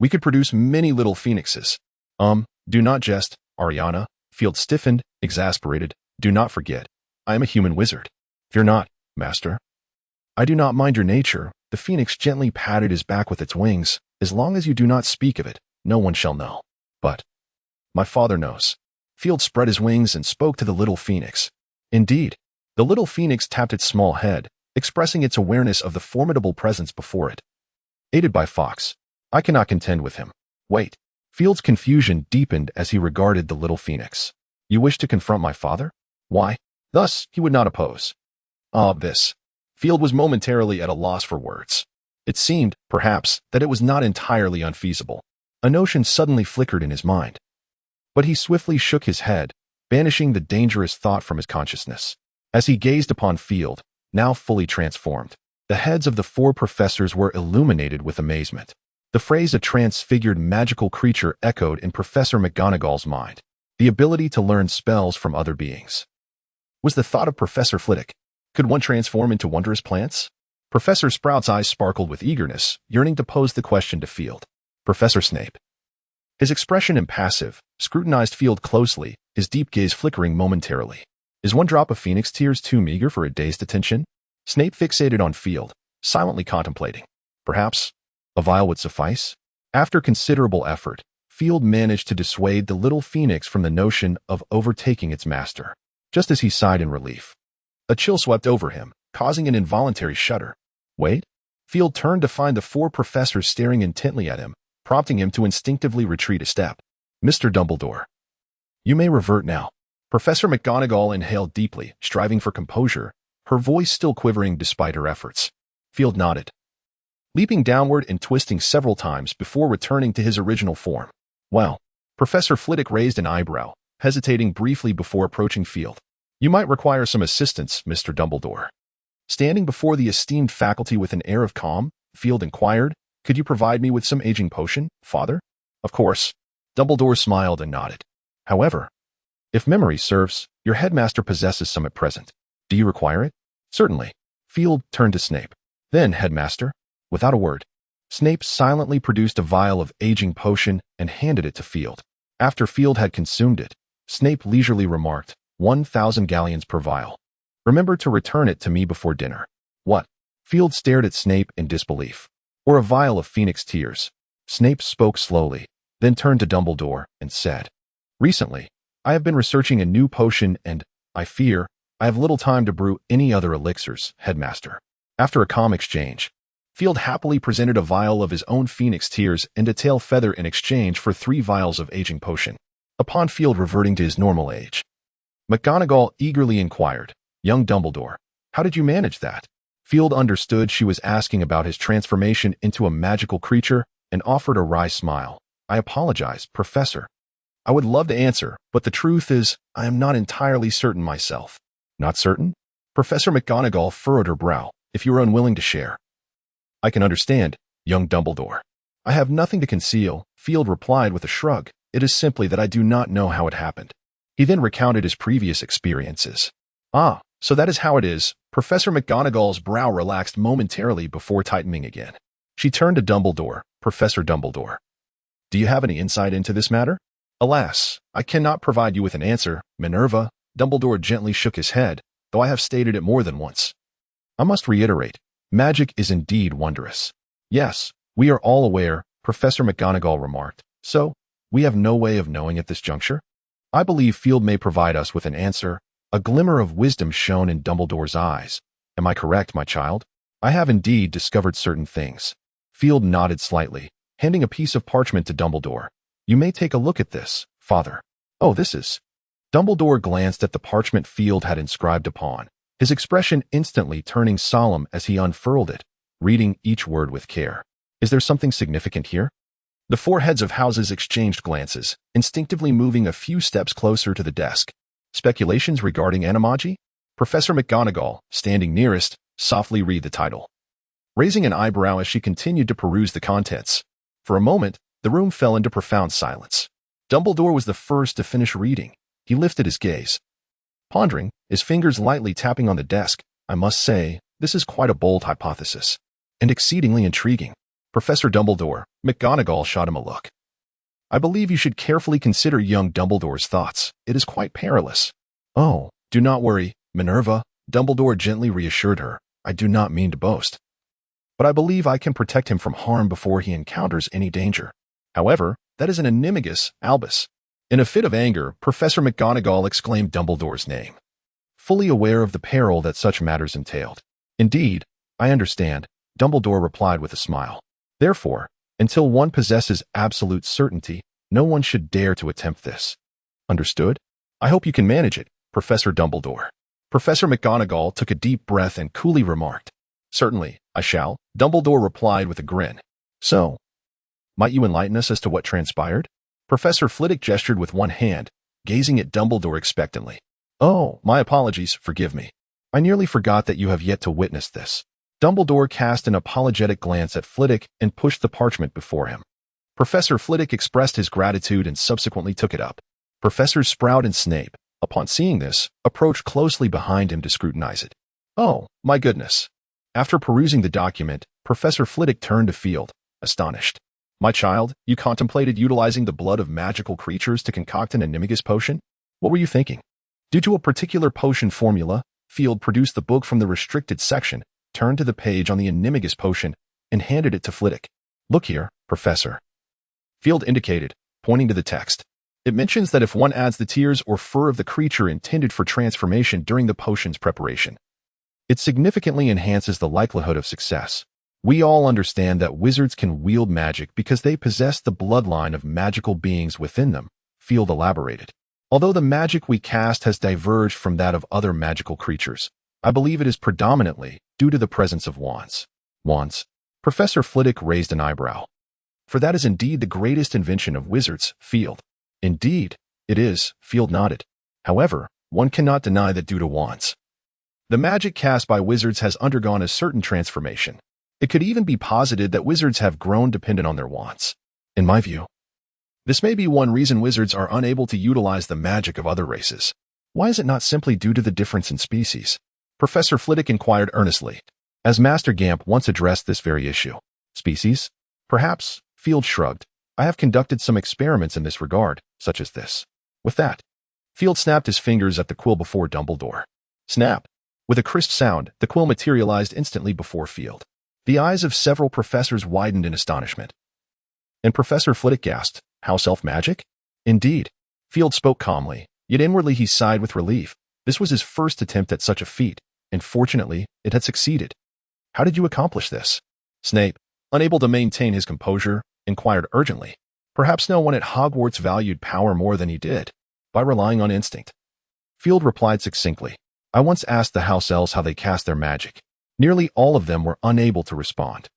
We could produce many little phoenixes. Do not jest, Ariana. Field stiffened, exasperated. Do not forget, I am a human wizard. Fear not, Master. I do not mind your nature. The phoenix gently patted his back with its wings. As long as you do not speak of it, no one shall know. But my father knows. Field spread his wings and spoke to the little phoenix. Indeed, the little phoenix tapped its small head, expressing its awareness of the formidable presence before it. Aided by Fox, I cannot contend with him. Wait. Field's confusion deepened as he regarded the little phoenix. You wish to confront my father? Why? Thus, he would not oppose. This. Field was momentarily at a loss for words. It seemed, perhaps, that it was not entirely unfeasible. A notion suddenly flickered in his mind. But he swiftly shook his head, banishing the dangerous thought from his consciousness. As he gazed upon Field, now fully transformed, the heads of the 4 professors were illuminated with amazement. The phrase "a transfigured magical creature" echoed in Professor McGonagall's mind. The ability to learn spells from other beings. Was the thought of Professor Flitwick? Could one transform into wondrous plants? Professor Sprout's eyes sparkled with eagerness, yearning to pose the question to Field. Professor Snape. His expression impassive, scrutinized Field closely, his deep gaze flickering momentarily. Is one drop of phoenix tears too meager for a dazed attention? Snape fixated on Field, silently contemplating. Perhaps a vial would suffice? After considerable effort, Field managed to dissuade the little phoenix from the notion of overtaking its master. Just as he sighed in relief, a chill swept over him, causing an involuntary shudder. Wait? Field turned to find the 4 professors staring intently at him, prompting him to instinctively retreat a step. Mr. Dumbledore. You may revert now. Professor McGonagall inhaled deeply, striving for composure, her voice still quivering despite her efforts. Field nodded, leaping downward and twisting several times before returning to his original form. Well, Professor Flitwick raised an eyebrow, hesitating briefly before approaching Field. You might require some assistance, Mr. Dumbledore. Standing before the esteemed faculty with an air of calm, Field inquired, Could you provide me with some aging potion, Father? Of course. Dumbledore smiled and nodded. However, if memory serves, your headmaster possesses some at present. Do you require it? Certainly. Field turned to Snape. Then, headmaster. Without a word, Snape silently produced a vial of aging potion and handed it to Field. After Field had consumed it, Snape leisurely remarked, 1,000 galleons per vial. Remember to return it to me before dinner. What? Field stared at Snape in disbelief. Or a vial of phoenix tears. Snape spoke slowly, then turned to Dumbledore and said, Recently, I have been researching a new potion and, I fear, I have little time to brew any other elixirs, headmaster. After a calm exchange, Field happily presented a vial of his own phoenix tears and a tail feather in exchange for 3 vials of aging potion. Upon Field reverting to his normal age, McGonagall eagerly inquired, Young Dumbledore, how did you manage that? Field understood she was asking about his transformation into a magical creature and offered a wry smile. I apologize, Professor. I would love to answer, but the truth is, I am not entirely certain myself. Not certain? Professor McGonagall furrowed her brow. If you are unwilling to share. I can understand, young Dumbledore. I have nothing to conceal, Field replied with a shrug. It is simply that I do not know how it happened. He then recounted his previous experiences. Ah, so that is how it is. Professor McGonagall's brow relaxed momentarily before tightening again. She turned to Dumbledore. Professor Dumbledore. Do you have any insight into this matter? Alas, I cannot provide you with an answer, Minerva. Dumbledore gently shook his head, though I have stated it more than once. I must reiterate, magic is indeed wondrous. Yes, we are all aware, Professor McGonagall remarked. So, we have no way of knowing at this juncture? I believe Field may provide us with an answer. A glimmer of wisdom shone in Dumbledore's eyes. Am I correct, my child? I have indeed discovered certain things. Field nodded slightly, handing a piece of parchment to Dumbledore. You may take a look at this, Father. Oh, this is... Dumbledore glanced at the parchment Field had inscribed upon, his expression instantly turning solemn as he unfurled it, reading each word with care. Is there something significant here? The 4 heads of houses exchanged glances, instinctively moving a few steps closer to the desk. Speculations regarding animagi? Professor McGonagall, standing nearest, softly read the title, raising an eyebrow as she continued to peruse the contents. For a moment, the room fell into profound silence. Dumbledore was the first to finish reading. He lifted his gaze, pondering, his fingers lightly tapping on the desk. I must say, this is quite a bold hypothesis, and exceedingly intriguing. Professor Dumbledore, McGonagall shot him a look. I believe you should carefully consider young Dumbledore's thoughts. It is quite perilous. Oh, do not worry, Minerva, Dumbledore gently reassured her. I do not mean to boast, but I believe I can protect him from harm before he encounters any danger. However, that is an animagus, Albus. In a fit of anger, Professor McGonagall exclaimed Dumbledore's name, fully aware of the peril that such matters entailed. Indeed, I understand, Dumbledore replied with a smile. Therefore, until one possesses absolute certainty, No one should dare to attempt this. Understood? I hope you can manage it, Professor Dumbledore. Professor McGonagall took a deep breath and coolly remarked, "Certainly, I shall," Dumbledore replied with a grin. "So, might you enlighten us as to what transpired?" Professor Flitwick gestured with one hand, gazing at Dumbledore expectantly. "Oh, my apologies, forgive me. I nearly forgot that you have yet to witness this." Dumbledore cast an apologetic glance at Flitwick and pushed the parchment before him. Professor Flitwick expressed his gratitude and subsequently took it up. Professors Sprout and Snape, upon seeing this, approached closely behind him to scrutinize it. "Oh, my goodness." After perusing the document, Professor Flitwick turned to Field, astonished. "My child, you contemplated utilizing the blood of magical creatures to concoct an animagus potion? What were you thinking?" Due to a particular potion formula, Field produced the book from the restricted section, turned to the page on the animagus potion, and handed it to Flitwick. "Look here, Professor." Field indicated, pointing to the text. "It mentions that if one adds the tears or fur of the creature intended for transformation during the potion's preparation, it significantly enhances the likelihood of success. We all understand that wizards can wield magic because they possess the bloodline of magical beings within them," Field elaborated. "Although the magic we cast has diverged from that of other magical creatures, I believe it is predominantly due to the presence of wands." "Wands?" Professor Flitwick raised an eyebrow. "For that is indeed the greatest invention of wizards, Field." "Indeed, it is," Field nodded. "However, one cannot deny that due to wands, the magic cast by wizards has undergone a certain transformation. It could even be posited that wizards have grown dependent on their wands. In my view, this may be one reason wizards are unable to utilize the magic of other races. Why is it not simply due to the difference in species?" Professor Flitwick inquired earnestly, as Master Gamp once addressed this very issue. "Species? Perhaps," Field shrugged. "I have conducted some experiments in this regard, such as this." With that, Field snapped his fingers at the quill before Dumbledore. Snap! With a crisp sound, the quill materialized instantly before Field. The eyes of several professors widened in astonishment. And Professor Flitwick gasped, "House elf magic?" "Indeed." Field spoke calmly, yet inwardly he sighed with relief. This was his first attempt at such a feat, and fortunately, it had succeeded. "How did you accomplish this?" Snape, unable to maintain his composure, inquired urgently. Perhaps no one at Hogwarts valued power more than he did. "By relying on instinct." Field replied succinctly. "I once asked the house elves how they cast their magic. Nearly all of them were unable to respond.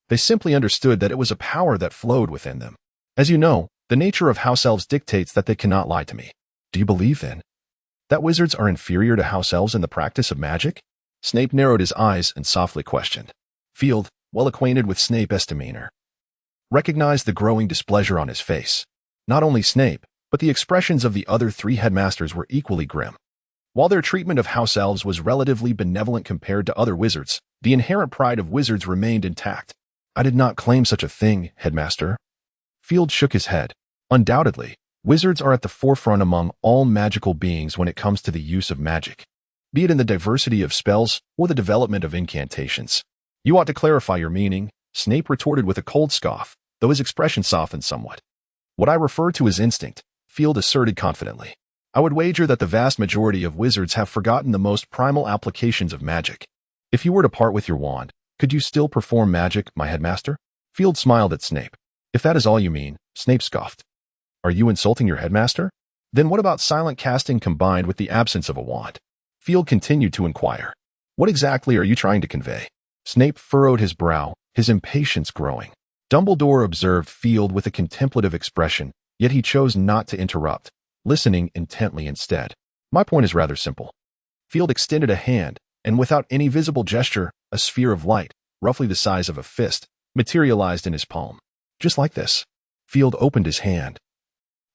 They simply understood that it was a power that flowed within them. As you know, the nature of house elves dictates that they cannot lie to me." "Do you believe, then, that wizards are inferior to house elves in the practice of magic?" Snape narrowed his eyes and softly questioned. Field, well acquainted with Snape's demeanor, recognized the growing displeasure on his face. Not only Snape, but the expressions of the other three headmasters were equally grim. While their treatment of house elves was relatively benevolent compared to other wizards, the inherent pride of wizards remained intact. "I did not claim such a thing, Headmaster." Field shook his head. "Undoubtedly, wizards are at the forefront among all magical beings when it comes to the use of magic, be it in the diversity of spells or the development of incantations." "You ought to clarify your meaning," Snape retorted with a cold scoff, though his expression softened somewhat. "What I refer to as instinct," Field asserted confidently. "I would wager that the vast majority of wizards have forgotten the most primal applications of magic. If you were to part with your wand, could you still perform magic, my headmaster?" Field smiled at Snape. "If that is all you mean," Snape scoffed. "Are you insulting your headmaster? Then what about silent casting combined with the absence of a wand?" Field continued to inquire. "What exactly are you trying to convey?" Snape furrowed his brow, his impatience growing. Dumbledore observed Field with a contemplative expression, yet he chose not to interrupt, listening intently instead. "My point is rather simple." Field extended a hand, and without any visible gesture, a sphere of light, roughly the size of a fist, materialized in his palm. Just like this. Field opened his hand,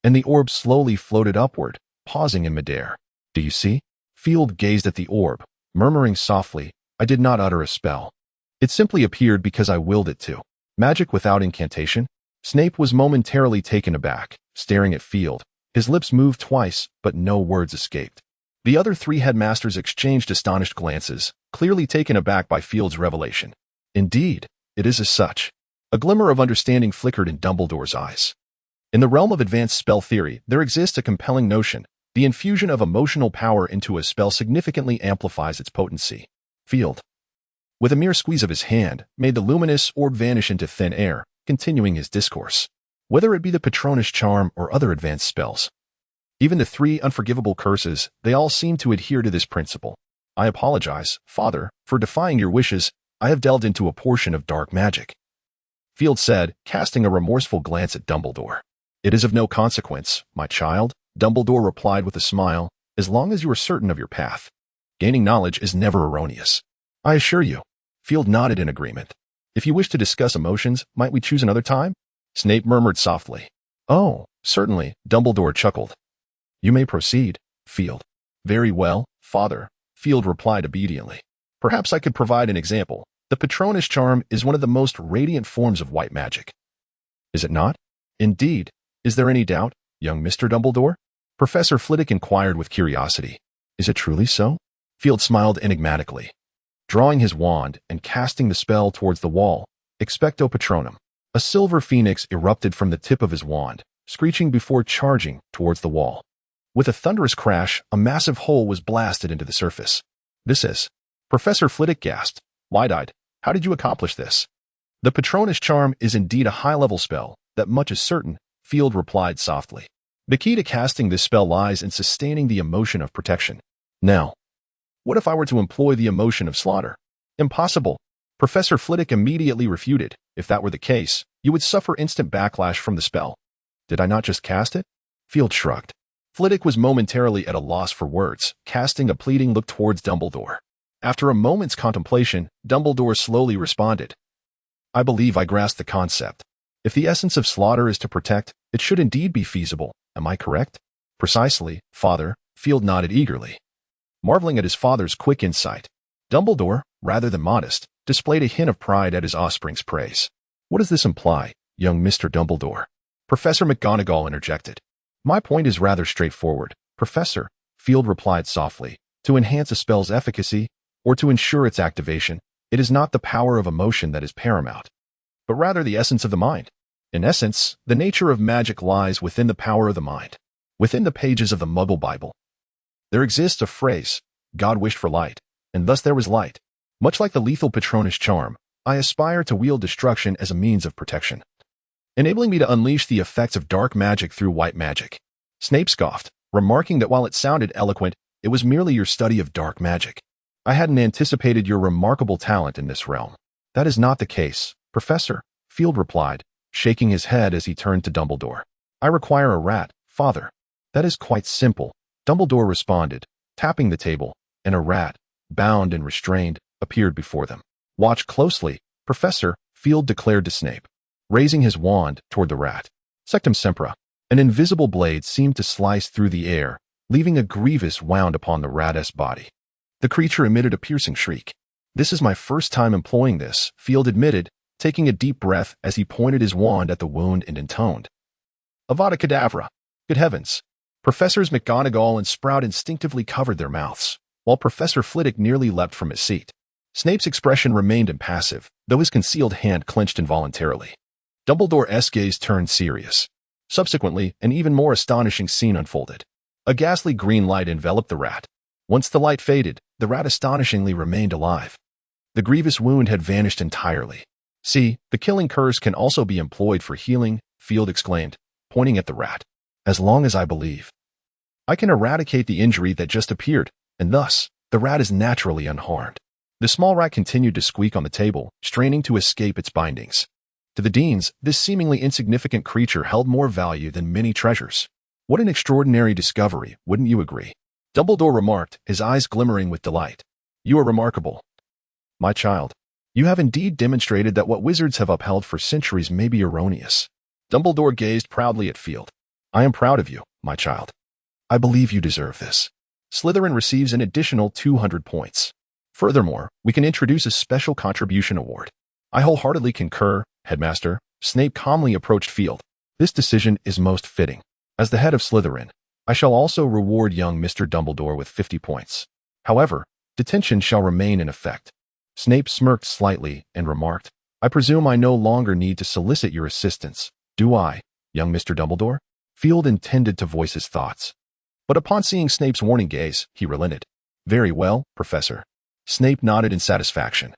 and the orb slowly floated upward, pausing in midair. "Do you see?" Field gazed at the orb, murmuring softly, "I did not utter a spell. It simply appeared because I willed it to." "Magic without incantation?" Snape was momentarily taken aback, staring at Field. His lips moved twice, but no words escaped. The other three headmasters exchanged astonished glances, clearly taken aback by Field's revelation. "Indeed, it is as such." A glimmer of understanding flickered in Dumbledore's eyes. "In the realm of advanced spell theory, there exists a compelling notion. The infusion of emotional power into a spell significantly amplifies its potency." Field, with a mere squeeze of his hand, made the luminous orb vanish into thin air, continuing his discourse. whether it be the Patronus charm or other advanced spells. Even the 3 unforgivable curses, they all seem to adhere to this principle. I apologize, Father, for defying your wishes. I have delved into a portion of dark magic, Field said, casting a remorseful glance at Dumbledore. It is of no consequence, my child, Dumbledore replied with a smile, as long as you are certain of your path. Gaining knowledge is never erroneous. I assure you. Field nodded in agreement. If you wish to discuss emotions, might we choose another time? Snape murmured softly. Oh, certainly, Dumbledore chuckled. You may proceed, Field. Very well, Father, Field replied obediently. Perhaps I could provide an example. The Patronus charm is one of the most radiant forms of white magic. Is it not? Indeed. Is there any doubt, young Mr. Dumbledore? Professor Flitwick inquired with curiosity. Is it truly so? Field smiled enigmatically. Drawing his wand and casting the spell towards the wall, expecto patronum, a silver phoenix erupted from the tip of his wand, screeching before charging towards the wall. With a thunderous crash, a massive hole was blasted into the surface. This is... Professor Flitwick gasped, wide-eyed. How did you accomplish this? The Patronus charm is indeed a high-level spell, that much is certain, Field replied softly. The key to casting this spell lies in sustaining the emotion of protection. Now, what if I were to employ the emotion of slaughter? Impossible. Professor Flitwick immediately refuted. If that were the case, you would suffer instant backlash from the spell. Did I not just cast it? Field shrugged. Flitwick was momentarily at a loss for words, casting a pleading look towards Dumbledore. After a moment's contemplation, Dumbledore slowly responded. I believe I grasp the concept. If the essence of slaughter is to protect, it should indeed be feasible. Am I correct? Precisely, Father, Field nodded eagerly. Marveling at his father's quick insight, Dumbledore, rather than modest, displayed a hint of pride at his offspring's praise. What does this imply, young Mr. Dumbledore? Professor McGonagall interjected. My point is rather straightforward, Professor, Field replied softly. To enhance a spell's efficacy, or to ensure its activation, it is not the power of emotion that is paramount, but rather the essence of the mind. In essence, the nature of magic lies within the power of the mind. Within the pages of the Muggle Bible, there exists a phrase, God wished for light, and thus there was light. Much like the lethal Patronus charm, I aspire to wield destruction as a means of protection, enabling me to unleash the effects of dark magic through white magic. Snape scoffed, remarking that while it sounded eloquent, it was merely your study of dark magic. I hadn't anticipated your remarkable talent in this realm. That is not the case, Professor, Field replied, shaking his head as he turned to Dumbledore. I require a rat, Father. That is quite simple, Dumbledore responded, tapping the table, and a rat, bound and restrained, appeared before them. Watch closely, Professor, Field declared to Snape, raising his wand toward the rat. Sectum sempra. An invisible blade seemed to slice through the air, leaving a grievous wound upon the rat's body. The creature emitted a piercing shriek. This is my first time employing this, Field admitted, taking a deep breath as he pointed his wand at the wound and intoned. Avada Kedavra. Good heavens. Professors McGonagall and Sprout instinctively covered their mouths, while Professor Flitwick nearly leapt from his seat. Snape's expression remained impassive, though his concealed hand clenched involuntarily. Dumbledore's gaze turned serious. Subsequently, an even more astonishing scene unfolded. A ghastly green light enveloped the rat. Once the light faded, the rat astonishingly remained alive. The grievous wound had vanished entirely. See, the killing curse can also be employed for healing, Field exclaimed, pointing at the rat. As long as I believe, I can eradicate the injury that just appeared, and thus, the rat is naturally unharmed. The small rat continued to squeak on the table, straining to escape its bindings. To the Deans, this seemingly insignificant creature held more value than many treasures. What an extraordinary discovery, wouldn't you agree? Dumbledore remarked, his eyes glimmering with delight. You are remarkable, my child. You have indeed demonstrated that what wizards have upheld for centuries may be erroneous. Dumbledore gazed proudly at Field. I am proud of you, my child. I believe you deserve this. Slytherin receives an additional 200 points. Furthermore, we can introduce a special contribution award. I wholeheartedly concur, Headmaster. Snape calmly approached Field. This decision is most fitting. As the head of Slytherin, I shall also reward young Mr. Dumbledore with 50 points. However, detention shall remain in effect. Snape smirked slightly and remarked, I presume I no longer need to solicit your assistance, do I, young Mr. Dumbledore? Field intended to voice his thoughts, but upon seeing Snape's warning gaze, he relented. Very well, Professor. Snape nodded in satisfaction.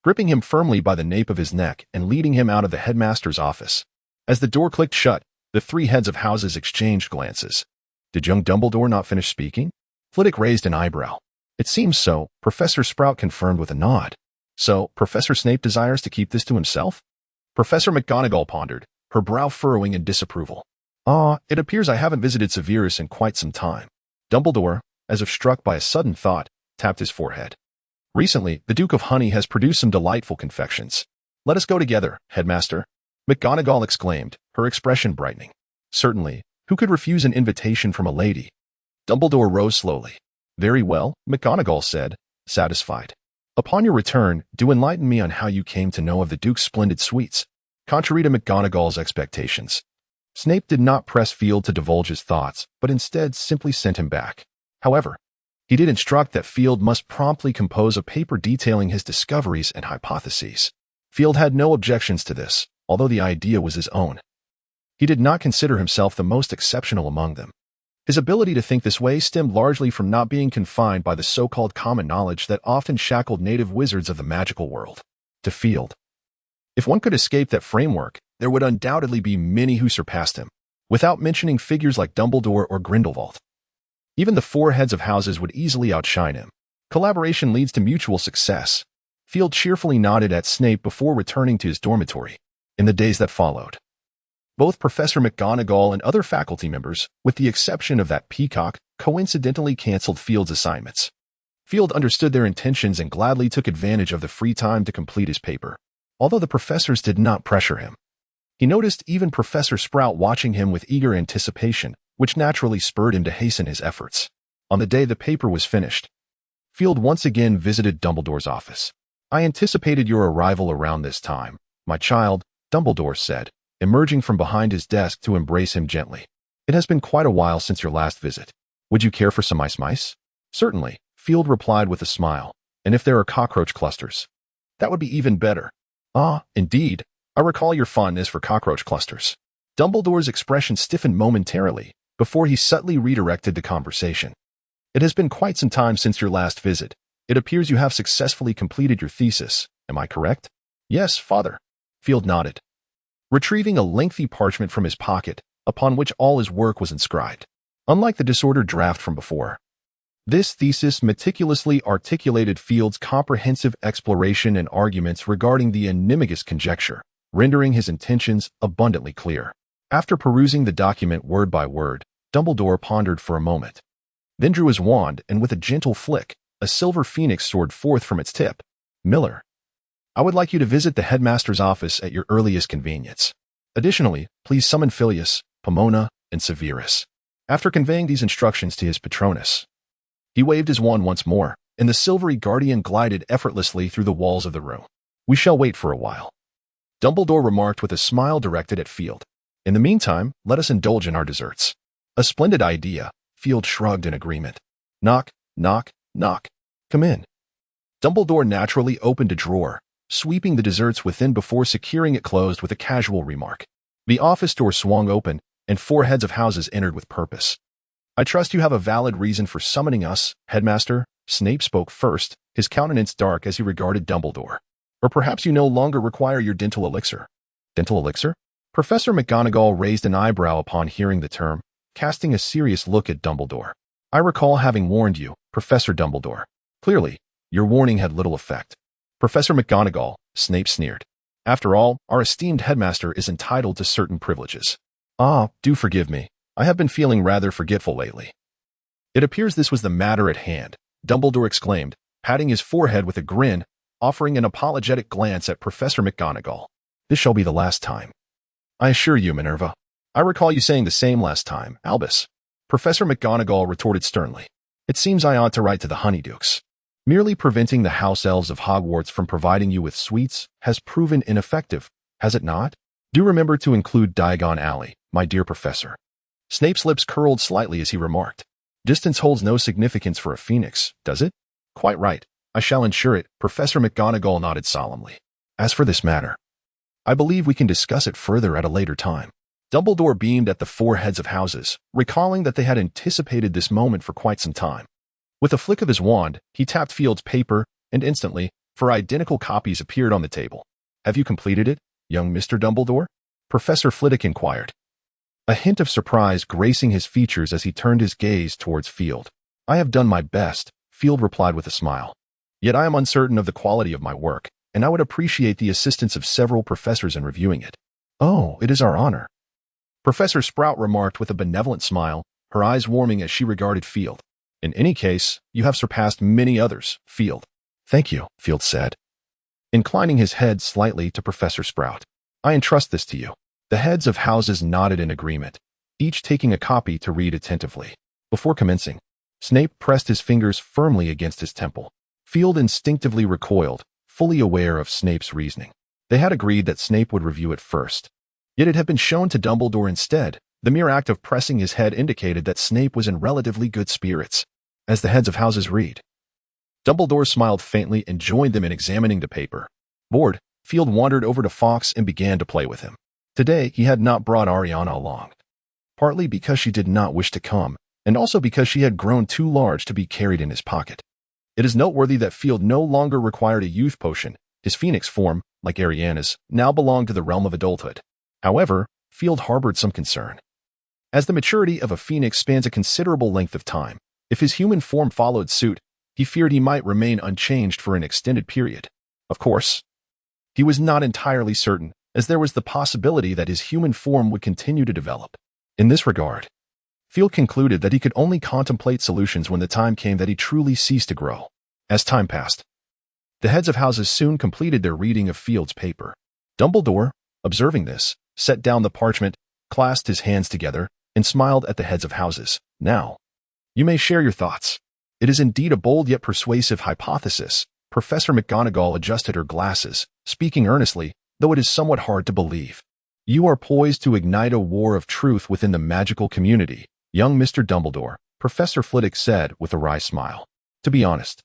Gripping him firmly by the nape of his neck and leading him out of the headmaster's office, As the door clicked shut, the three heads of houses exchanged glances. Did young Dumbledore not finish speaking? Flitwick raised an eyebrow. It seems so, Professor Sprout confirmed with a nod. So, Professor Snape desires to keep this to himself? Professor McGonagall pondered, her brow furrowing in disapproval. It appears I haven't visited Severus in quite some time. Dumbledore, as if struck by a sudden thought, tapped his forehead. Recently, the Duke of Honey has produced some delightful confections. Let us go together, Headmaster. McGonagall exclaimed, her expression brightening. Certainly, who could refuse an invitation from a lady? Dumbledore rose slowly. Very well, McGonagall said, satisfied. Upon your return, do enlighten me on how you came to know of the Duke's splendid sweets. Contrary to McGonagall's expectations, Snape did not press Field to divulge his thoughts, but instead simply sent him back. However, he did instruct that Field must promptly compose a paper detailing his discoveries and hypotheses. Field had no objections to this, although the idea was his own. He did not consider himself the most exceptional among them. His ability to think this way stemmed largely from not being confined by the so-called common knowledge that often shackled native wizards of the magical world. To Field, if one could escape that framework, there would undoubtedly be many who surpassed him, without mentioning figures like Dumbledore or Grindelwald. Even the four heads of houses would easily outshine him. Collaboration leads to mutual success. Field cheerfully nodded at Snape before returning to his dormitory. In the days that followed, both Professor McGonagall and other faculty members, with the exception of that peacock, coincidentally canceled Field's assignments. Field understood their intentions and gladly took advantage of the free time to complete his paper, although the professors did not pressure him. He noticed even Professor Sprout watching him with eager anticipation, which naturally spurred him to hasten his efforts. On the day the paper was finished, Field once again visited Dumbledore's office. I anticipated your arrival around this time, my child, Dumbledore said, emerging from behind his desk to embrace him gently. It has been quite a while since your last visit. Would you care for some ice? Certainly, Field replied with a smile. And if there are cockroach clusters, that would be even better. Indeed. I recall your fondness for cockroach clusters. Dumbledore's expression stiffened momentarily before he subtly redirected the conversation. It has been quite some time since your last visit. It appears you have successfully completed your thesis. Am I correct? Yes, Father. Field nodded, retrieving a lengthy parchment from his pocket, upon which all his work was inscribed. Unlike the disordered draft from before, this thesis meticulously articulated Field's comprehensive exploration and arguments regarding the enigmatic conjecture, rendering his intentions abundantly clear. After perusing the document word by word, Dumbledore pondered for a moment, then drew his wand and with a gentle flick, a silver phoenix soared forth from its tip. Miller, I would like you to visit the headmaster's office at your earliest convenience. Additionally, please summon Filius, Pomona, and Severus. After conveying these instructions to his Patronus, he waved his wand once more, and the silvery guardian glided effortlessly through the walls of the room. We shall wait for a while, Dumbledore remarked with a smile directed at Field. In the meantime, let us indulge in our desserts. A splendid idea, Field shrugged in agreement. Knock, knock, knock. Come in. Dumbledore naturally opened a drawer, sweeping the desserts within before securing it closed with a casual remark. The office door swung open, and four heads of houses entered with purpose. I trust you have a valid reason for summoning us, Headmaster. Snape spoke first, his countenance dark as he regarded Dumbledore. Or perhaps you no longer require your dental elixir. Dental elixir? Professor McGonagall raised an eyebrow upon hearing the term, casting a serious look at Dumbledore. I recall having warned you, Professor Dumbledore. Clearly, your warning had little effect. Professor McGonagall, Snape sneered. After all, our esteemed headmaster is entitled to certain privileges. Do forgive me. I have been feeling rather forgetful lately. It appears this was the matter at hand, Dumbledore exclaimed, patting his forehead with a grin, offering an apologetic glance at Professor McGonagall. This shall be the last time. I assure you, Minerva. I recall you saying the same last time, Albus. Professor McGonagall retorted sternly. It seems I ought to write to the Honeydukes. Merely preventing the house elves of Hogwarts from providing you with sweets has proven ineffective, has it not? Do remember to include Diagon Alley, my dear professor. Snape's lips curled slightly as he remarked. Distance holds no significance for a phoenix, does it? Quite right. I shall ensure it, Professor McGonagall nodded solemnly. As for this matter, I believe we can discuss it further at a later time. Dumbledore beamed at the four heads of houses, recalling that they had anticipated this moment for quite some time. With a flick of his wand, he tapped Field's paper, and instantly, 4 identical copies appeared on the table. Have you completed it, young Mr. Dumbledore? Professor Flitwick inquired, a hint of surprise gracing his features as he turned his gaze towards Field. I have done my best, Field replied with a smile. Yet I am uncertain of the quality of my work, and I would appreciate the assistance of several professors in reviewing it. Oh, it is our honor, Professor Sprout remarked with a benevolent smile, her eyes warming as she regarded Field. In any case, you have surpassed many others, Field. Thank you, Field said, inclining his head slightly to Professor Sprout. I entrust this to you. The heads of houses nodded in agreement, each taking a copy to read attentively. Before commencing, Snape pressed his fingers firmly against his temple. Field instinctively recoiled, fully aware of Snape's reasoning. They had agreed that Snape would review it first. Yet it had been shown to Dumbledore instead. The mere act of pressing his head indicated that Snape was in relatively good spirits. As the heads of houses read. Dumbledore smiled faintly and joined them in examining the paper. Bored, Field wandered over to Fawkes and began to play with him. Today, he had not brought Ariana along. Partly because she did not wish to come, and also because she had grown too large to be carried in his pocket. It is noteworthy that Field no longer required a youth potion. His phoenix form, like Ariana's, now belonged to the realm of adulthood. However, Field harbored some concern. As the maturity of a phoenix spans a considerable length of time, if his human form followed suit, he feared he might remain unchanged for an extended period. Of course, he was not entirely certain, as there was the possibility that his human form would continue to develop. In this regard, Field concluded that he could only contemplate solutions when the time came that he truly ceased to grow. As time passed, the heads of houses soon completed their reading of Field's paper. Dumbledore, observing this, set down the parchment, clasped his hands together, and smiled at the heads of houses. Now, you may share your thoughts. It is indeed a bold yet persuasive hypothesis. Professor McGonagall adjusted her glasses, speaking earnestly, though it is somewhat hard to believe. You are poised to ignite a war of truth within the magical community, young Mr. Dumbledore, Professor Flitwick said with a wry smile. To be honest,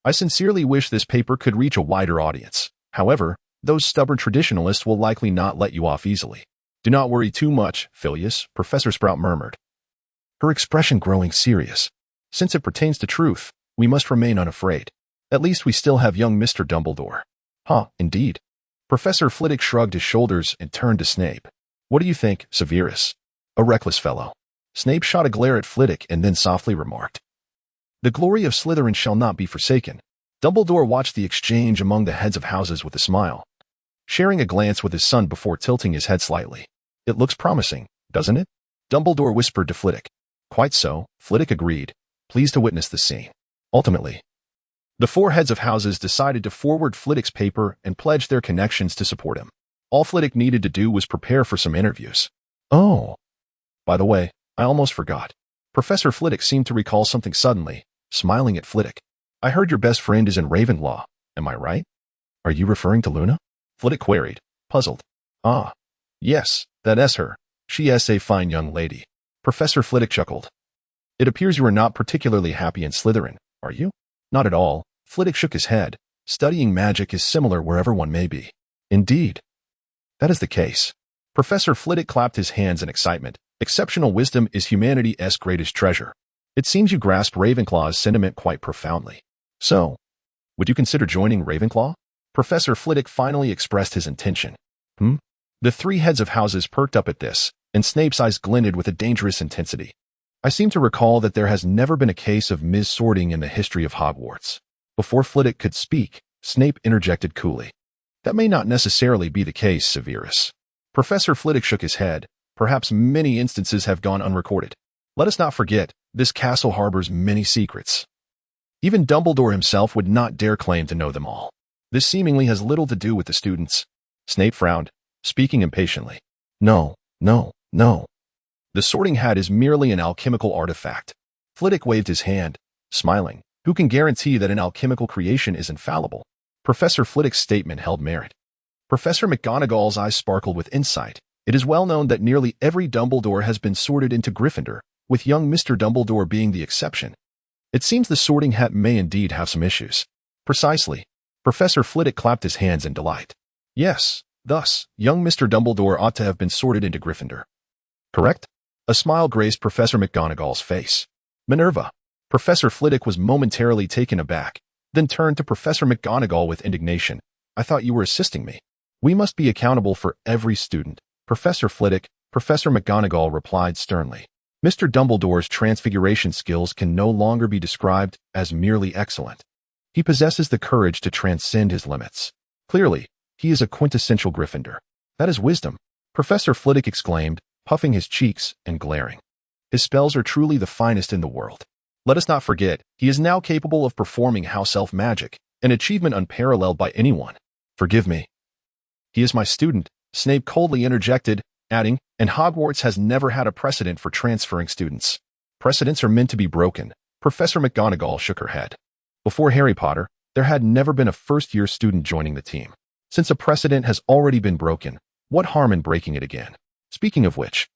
I sincerely wish this paper could reach a wider audience. However, those stubborn traditionalists will likely not let you off easily. Do not worry too much, Phileas, Professor Sprout murmured, her expression growing serious. Since it pertains to truth, we must remain unafraid. At least we still have young Mr. Dumbledore. Indeed. Professor Flitwick shrugged his shoulders and turned to Snape. What do you think, Severus? A reckless fellow. Snape shot a glare at Flitwick and then softly remarked, the glory of Slytherin shall not be forsaken. Dumbledore watched the exchange among the heads of houses with a smile, sharing a glance with his son before tilting his head slightly. It looks promising, doesn't it? Dumbledore whispered to Flitwick. Quite so, Flitwick agreed, pleased to witness the scene. Ultimately, the four heads of houses decided to forward Flitwick's paper and pledge their connections to support him. All Flitwick needed to do was prepare for some interviews. Oh, by the way, I almost forgot. Professor Flitwick seemed to recall something suddenly, smiling at Flitwick. I heard your best friend is in Ravenclaw, am I right? Are you referring to Luna? Flitwick queried, puzzled. Ah, yes, that's her. She is a fine young lady. Professor Flitwick chuckled. It appears you are not particularly happy in Slytherin, are you? Not at all. Flitwick shook his head. Studying magic is similar wherever one may be. Indeed. That is the case. Professor Flitwick clapped his hands in excitement. Exceptional wisdom is humanity's greatest treasure. It seems you grasp Ravenclaw's sentiment quite profoundly. So, would you consider joining Ravenclaw? Professor Flitwick finally expressed his intention. The three heads of houses perked up at this, and Snape's eyes glinted with a dangerous intensity. I seem to recall that there has never been a case of mis-sorting in the history of Hogwarts. Before Flitwick could speak, Snape interjected coolly. That may not necessarily be the case, Severus. Professor Flitwick shook his head. Perhaps many instances have gone unrecorded. Let us not forget, this castle harbors many secrets. Even Dumbledore himself would not dare claim to know them all. This seemingly has little to do with the students. Snape frowned, speaking impatiently. No. The sorting hat is merely an alchemical artifact. Flitwick waved his hand, smiling. Who can guarantee that an alchemical creation is infallible? Professor Flitwick's statement held merit. Professor McGonagall's eyes sparkled with insight. It is well known that nearly every Dumbledore has been sorted into Gryffindor, with young Mr. Dumbledore being the exception. It seems the sorting hat may indeed have some issues. Precisely. Professor Flitwick clapped his hands in delight. Yes, thus, young Mr. Dumbledore ought to have been sorted into Gryffindor. Correct? A smile graced Professor McGonagall's face. Minerva. Professor Flitwick was momentarily taken aback, then turned to Professor McGonagall with indignation. I thought you were assisting me. We must be accountable for every student. Professor Flitwick, Professor McGonagall replied sternly. Mr. Dumbledore's transfiguration skills can no longer be described as merely excellent. He possesses the courage to transcend his limits. Clearly, he is a quintessential Gryffindor. That is wisdom, Professor Flitwick exclaimed, puffing his cheeks and glaring. His spells are truly the finest in the world. Let us not forget, he is now capable of performing house elf magic, an achievement unparalleled by anyone. Forgive me. He is my student, Snape coldly interjected, adding, and Hogwarts has never had a precedent for transferring students. Precedents are meant to be broken. Professor McGonagall shook her head. Before Harry Potter, there had never been a first-year student joining the team. Since a precedent has already been broken, what harm in breaking it again? Speaking of which,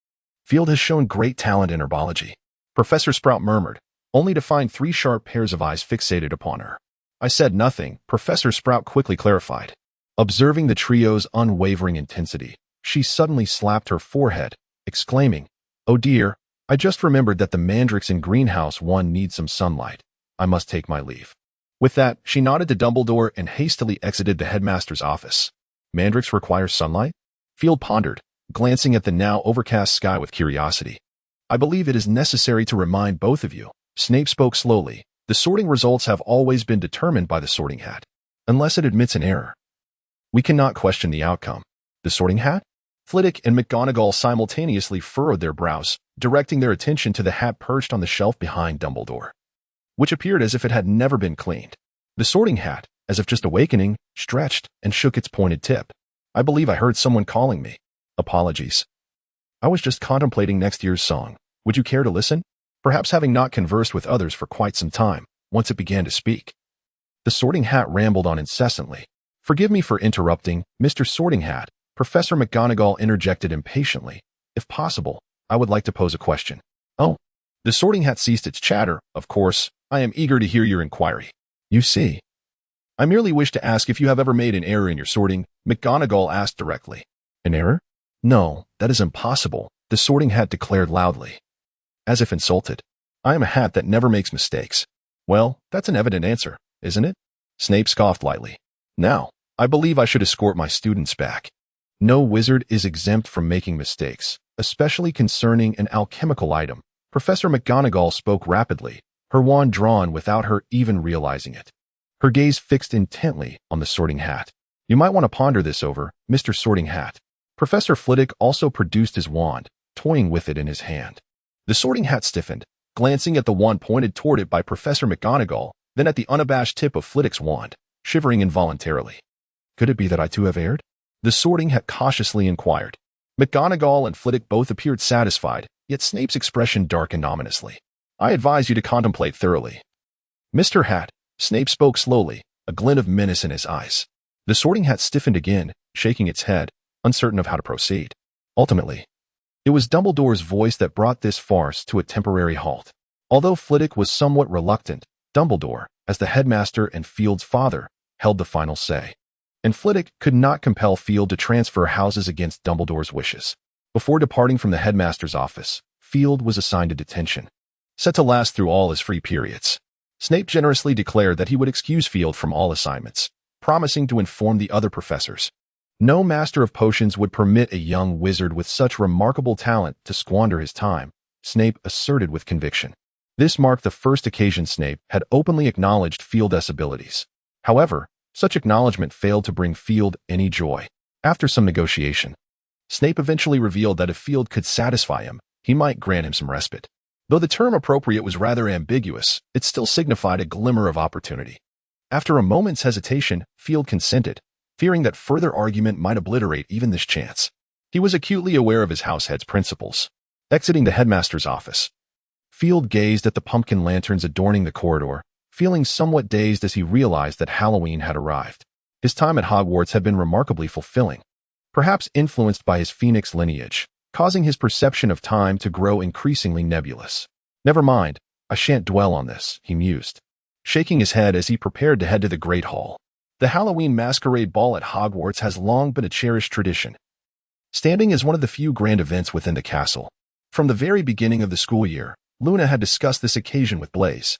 Field has shown great talent in herbology. Professor Sprout murmured, only to find 3 sharp pairs of eyes fixated upon her. I said nothing, Professor Sprout quickly clarified. Observing the trio's unwavering intensity, she suddenly slapped her forehead, exclaiming, "Oh dear, I just remembered that the mandrakes in Greenhouse 1 need some sunlight. I must take my leave." With that, she nodded to Dumbledore and hastily exited the headmaster's office. Mandrakes require sunlight? Field pondered, glancing at the now overcast sky with curiosity. I believe it is necessary to remind both of you, Snape spoke slowly, the sorting results have always been determined by the sorting hat, unless it admits an error. We cannot question the outcome. The sorting hat? Flitwick and McGonagall simultaneously furrowed their brows, directing their attention to the hat perched on the shelf behind Dumbledore, which appeared as if it had never been cleaned. The sorting hat, as if just awakening, stretched and shook its pointed tip. I believe I heard someone calling me. Apologies. I was just contemplating next year's song. Would you care to listen? Perhaps having not conversed with others for quite some time, once it began to speak. The sorting hat rambled on incessantly. Forgive me for interrupting, Mr. Sorting Hat, Professor McGonagall interjected impatiently. If possible, I would like to pose a question. Oh. The sorting hat ceased its chatter. Of course, I am eager to hear your inquiry. You see. I merely wish to ask if you have ever made an error in your sorting, McGonagall asked directly. An error? No, that is impossible, the sorting hat declared loudly, as if insulted. I am a hat that never makes mistakes. Well, that's an evident answer, isn't it? Snape scoffed lightly. Now, I believe I should escort my students back. No wizard is exempt from making mistakes, especially concerning an alchemical item. Professor McGonagall spoke rapidly, her wand drawn without her even realizing it. Her gaze fixed intently on the sorting hat. You might want to ponder this over, Mr. Sorting Hat. Professor Flitwick also produced his wand, toying with it in his hand. The sorting hat stiffened, glancing at the wand pointed toward it by Professor McGonagall, then at the unabashed tip of Flitwick's wand, shivering involuntarily. Could it be that I too have erred? The sorting hat cautiously inquired. McGonagall and Flitwick both appeared satisfied, yet Snape's expression darkened ominously. I advise you to contemplate thoroughly. Mr. Hat, Snape spoke slowly, a glint of menace in his eyes. The sorting hat stiffened again, shaking its head, uncertain of how to proceed. Ultimately, it was Dumbledore's voice that brought this farce to a temporary halt. Although Flitwick was somewhat reluctant, Dumbledore, as the headmaster and Field's father, held the final say. And Flitwick could not compel Field to transfer houses against Dumbledore's wishes. Before departing from the headmaster's office, Field was assigned a detention, set to last through all his free periods. Snape generously declared that he would excuse Field from all assignments, promising to inform the other professors. No master of potions would permit a young wizard with such remarkable talent to squander his time, Snape asserted with conviction. This marked the first occasion Snape had openly acknowledged Field's abilities. However, such acknowledgement failed to bring Field any joy. After some negotiation, Snape eventually revealed that if Field could satisfy him, he might grant him some respite. Though the term appropriate was rather ambiguous, it still signified a glimmer of opportunity. After a moment's hesitation, Field consented, fearing that further argument might obliterate even this chance. He was acutely aware of his househead's principles. Exiting the headmaster's office, Field gazed at the pumpkin lanterns adorning the corridor, feeling somewhat dazed as he realized that Halloween had arrived. His time at Hogwarts had been remarkably fulfilling, perhaps influenced by his phoenix lineage, causing his perception of time to grow increasingly nebulous. Never mind, I shan't dwell on this, he mused, shaking his head as he prepared to head to the Great Hall. The Halloween masquerade ball at Hogwarts has long been a cherished tradition, standing as one of the few grand events within the castle. From the very beginning of the school year, Luna had discussed this occasion with Blaise.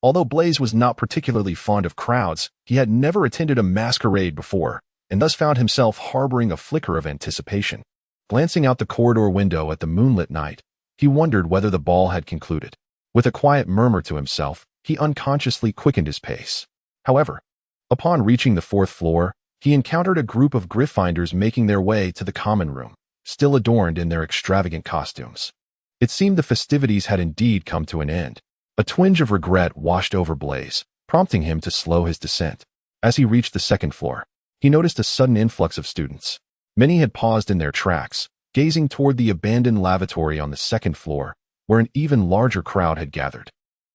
Although Blaise was not particularly fond of crowds, he had never attended a masquerade before, and thus found himself harboring a flicker of anticipation. Glancing out the corridor window at the moonlit night, he wondered whether the ball had concluded. With a quiet murmur to himself, he unconsciously quickened his pace. However, upon reaching the 4th floor, he encountered a group of Gryffindors making their way to the common room, still adorned in their extravagant costumes. It seemed the festivities had indeed come to an end. A twinge of regret washed over Blaise, prompting him to slow his descent. As he reached the 2nd floor, he noticed a sudden influx of students. Many had paused in their tracks, gazing toward the abandoned lavatory on the 2nd floor, where an even larger crowd had gathered.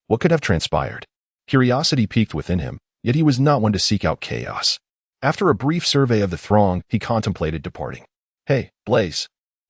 What could have transpired? Curiosity piqued within him, yet he was not one to seek out chaos. After a brief survey of the throng, he contemplated departing. "Hey, Blaise."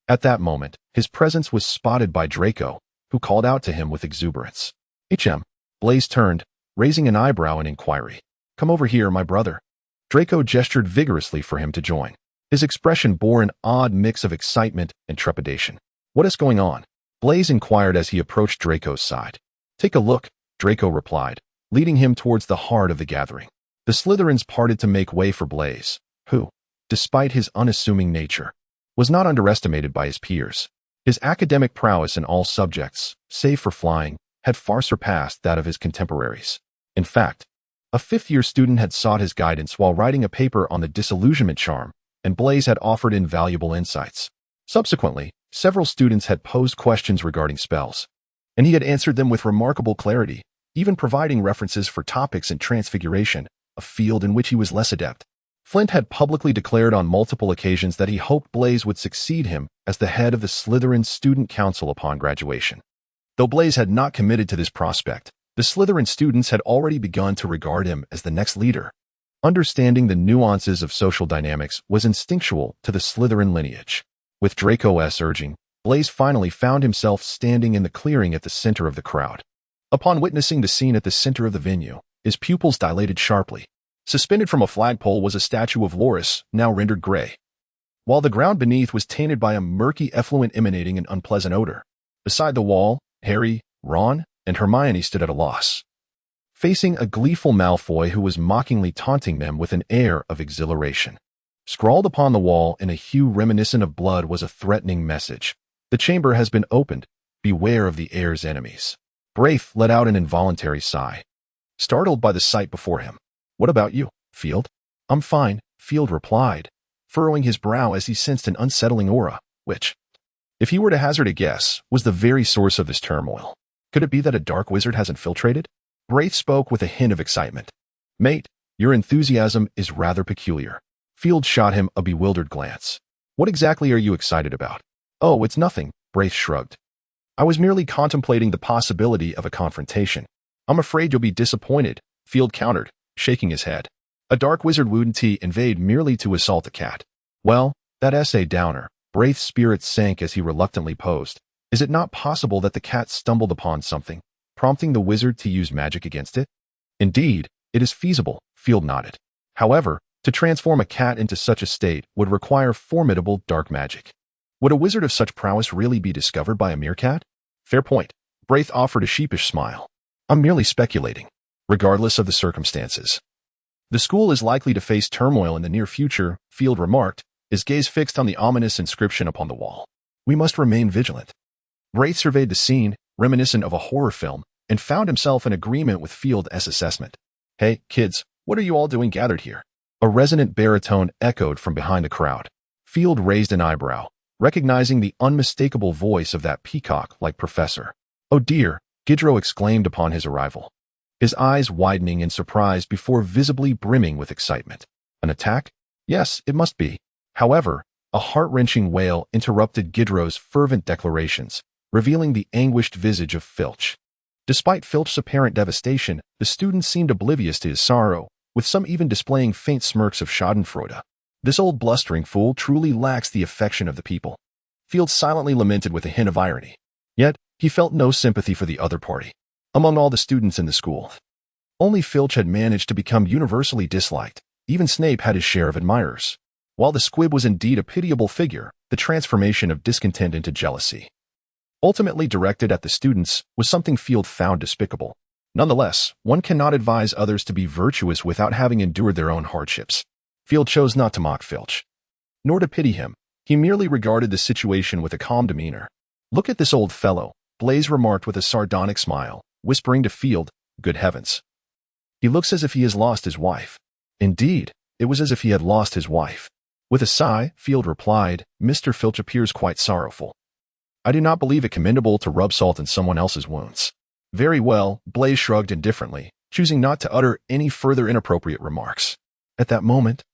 At that moment, his presence was spotted by Draco, who called out to him with exuberance. "HM." Blaise turned, raising an eyebrow in inquiry. "Come over here, my brother." Draco gestured vigorously for him to join. His expression bore an odd mix of excitement and trepidation. "What is going on?" Blaise inquired as he approached Draco's side. "Take a look," Draco replied, leading him towards the heart of the gathering. The Slytherins parted to make way for Blaise, who, despite his unassuming nature, was not underestimated by his peers. His academic prowess in all subjects, save for flying, had far surpassed that of his contemporaries. In fact, a 5th-year student had sought his guidance while writing a paper on the disillusionment charm, and Blaise had offered invaluable insights. Subsequently, several students had posed questions regarding spells, and he had answered them with remarkable clarity, even providing references for topics in transfiguration, a field in which he was less adept. Flint had publicly declared on multiple occasions that he hoped Blaise would succeed him as the head of the Slytherin Student Council upon graduation. Though Blaise had not committed to this prospect, the Slytherin students had already begun to regard him as the next leader. Understanding the nuances of social dynamics was instinctual to the Slytherin lineage. With Draco's urging, Blaise finally found himself standing in the clearing at the center of the crowd. Upon witnessing the scene at the center of the venue, his pupils dilated sharply. Suspended from a flagpole was a statue of Loris, now rendered gray, while the ground beneath was tainted by a murky effluent emanating an unpleasant odor. Beside the wall, Harry, Ron, and Hermione stood at a loss, facing a gleeful Malfoy who was mockingly taunting them with an air of exhilaration. Scrawled upon the wall in a hue reminiscent of blood was a threatening message. "The chamber has been opened. Beware of the heir's enemies." Braith let out an involuntary sigh, startled by the sight before him. "What about you, Field?" "I'm fine," Field replied, furrowing his brow as he sensed an unsettling aura, which, if he were to hazard a guess, was the very source of this turmoil. Could it be that a dark wizard has infiltrated? Braith spoke with a hint of excitement. "Mate, your enthusiasm is rather peculiar." Field shot him a bewildered glance. "What exactly are you excited about?" "Oh, it's nothing," Braith shrugged. "I was merely contemplating the possibility of a confrontation." "I'm afraid you'll be disappointed," Field countered, shaking his head. "A dark wizard wouldn't invade merely to assault a cat." "Well, that essay downer." Braith's spirits sank as he reluctantly posed. "Is it not possible that the cat stumbled upon something, prompting the wizard to use magic against it?" "Indeed, it is feasible," Field nodded. "However, to transform a cat into such a state would require formidable dark magic. Would a wizard of such prowess really be discovered by a meerkat?" "Fair point." Braith offered a sheepish smile. "I'm merely speculating." Regardless of the circumstances, the school is likely to face turmoil in the near future, Field remarked, his gaze fixed on the ominous inscription upon the wall. "We must remain vigilant." Braith surveyed the scene, reminiscent of a horror film, and found himself in agreement with Field's assessment. "Hey, kids, what are you all doing gathered here?" A resonant baritone echoed from behind the crowd. Field raised an eyebrow, recognizing the unmistakable voice of that peacock-like professor. "Oh dear," Gidro exclaimed upon his arrival, his eyes widening in surprise before visibly brimming with excitement. "An attack? Yes, it must be." However, a heart-wrenching wail interrupted Gidro's fervent declarations, revealing the anguished visage of Filch. Despite Filch's apparent devastation, the students seemed oblivious to his sorrow, with some even displaying faint smirks of schadenfreude. "This old blustering fool truly lacks the affection of the people." Field silently lamented with a hint of irony. Yet, he felt no sympathy for the other party. Among all the students in the school, only Filch had managed to become universally disliked. Even Snape had his share of admirers. While the squib was indeed a pitiable figure, the transformation of discontent into jealousy, ultimately directed at the students, was something Field found despicable. Nonetheless, one cannot advise others to be virtuous without having endured their own hardships. Field chose not to mock Filch, nor to pity him. He merely regarded the situation with a calm demeanor. "Look at this old fellow," Blaise remarked with a sardonic smile, whispering to Field, "Good heavens. He looks as if he has lost his wife." Indeed, it was as if he had lost his wife. With a sigh, Field replied, "Mr. Filch appears quite sorrowful. I do not believe it commendable to rub salt in someone else's wounds." "Very well," Blaise shrugged indifferently, choosing not to utter any further inappropriate remarks. At that moment,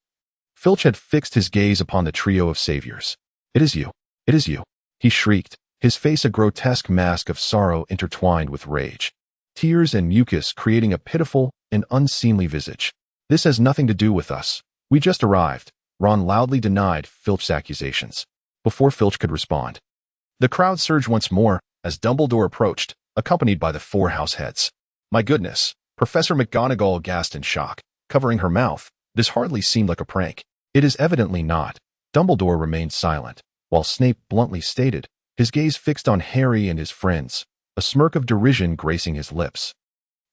Filch had fixed his gaze upon the trio of saviors. "It is you. It is you," he shrieked, his face a grotesque mask of sorrow intertwined with rage. Tears and mucus creating a pitiful and unseemly visage. "This has nothing to do with us. We just arrived." Ron loudly denied Filch's accusations. Before Filch could respond, the crowd surged once more as Dumbledore approached, accompanied by the four house heads. "My goodness," Professor McGonagall gasped in shock, covering her mouth. This hardly seemed like a prank. "It is evidently not." Dumbledore remained silent, while Snape bluntly stated, his gaze fixed on Harry and his friends, a smirk of derision gracing his lips.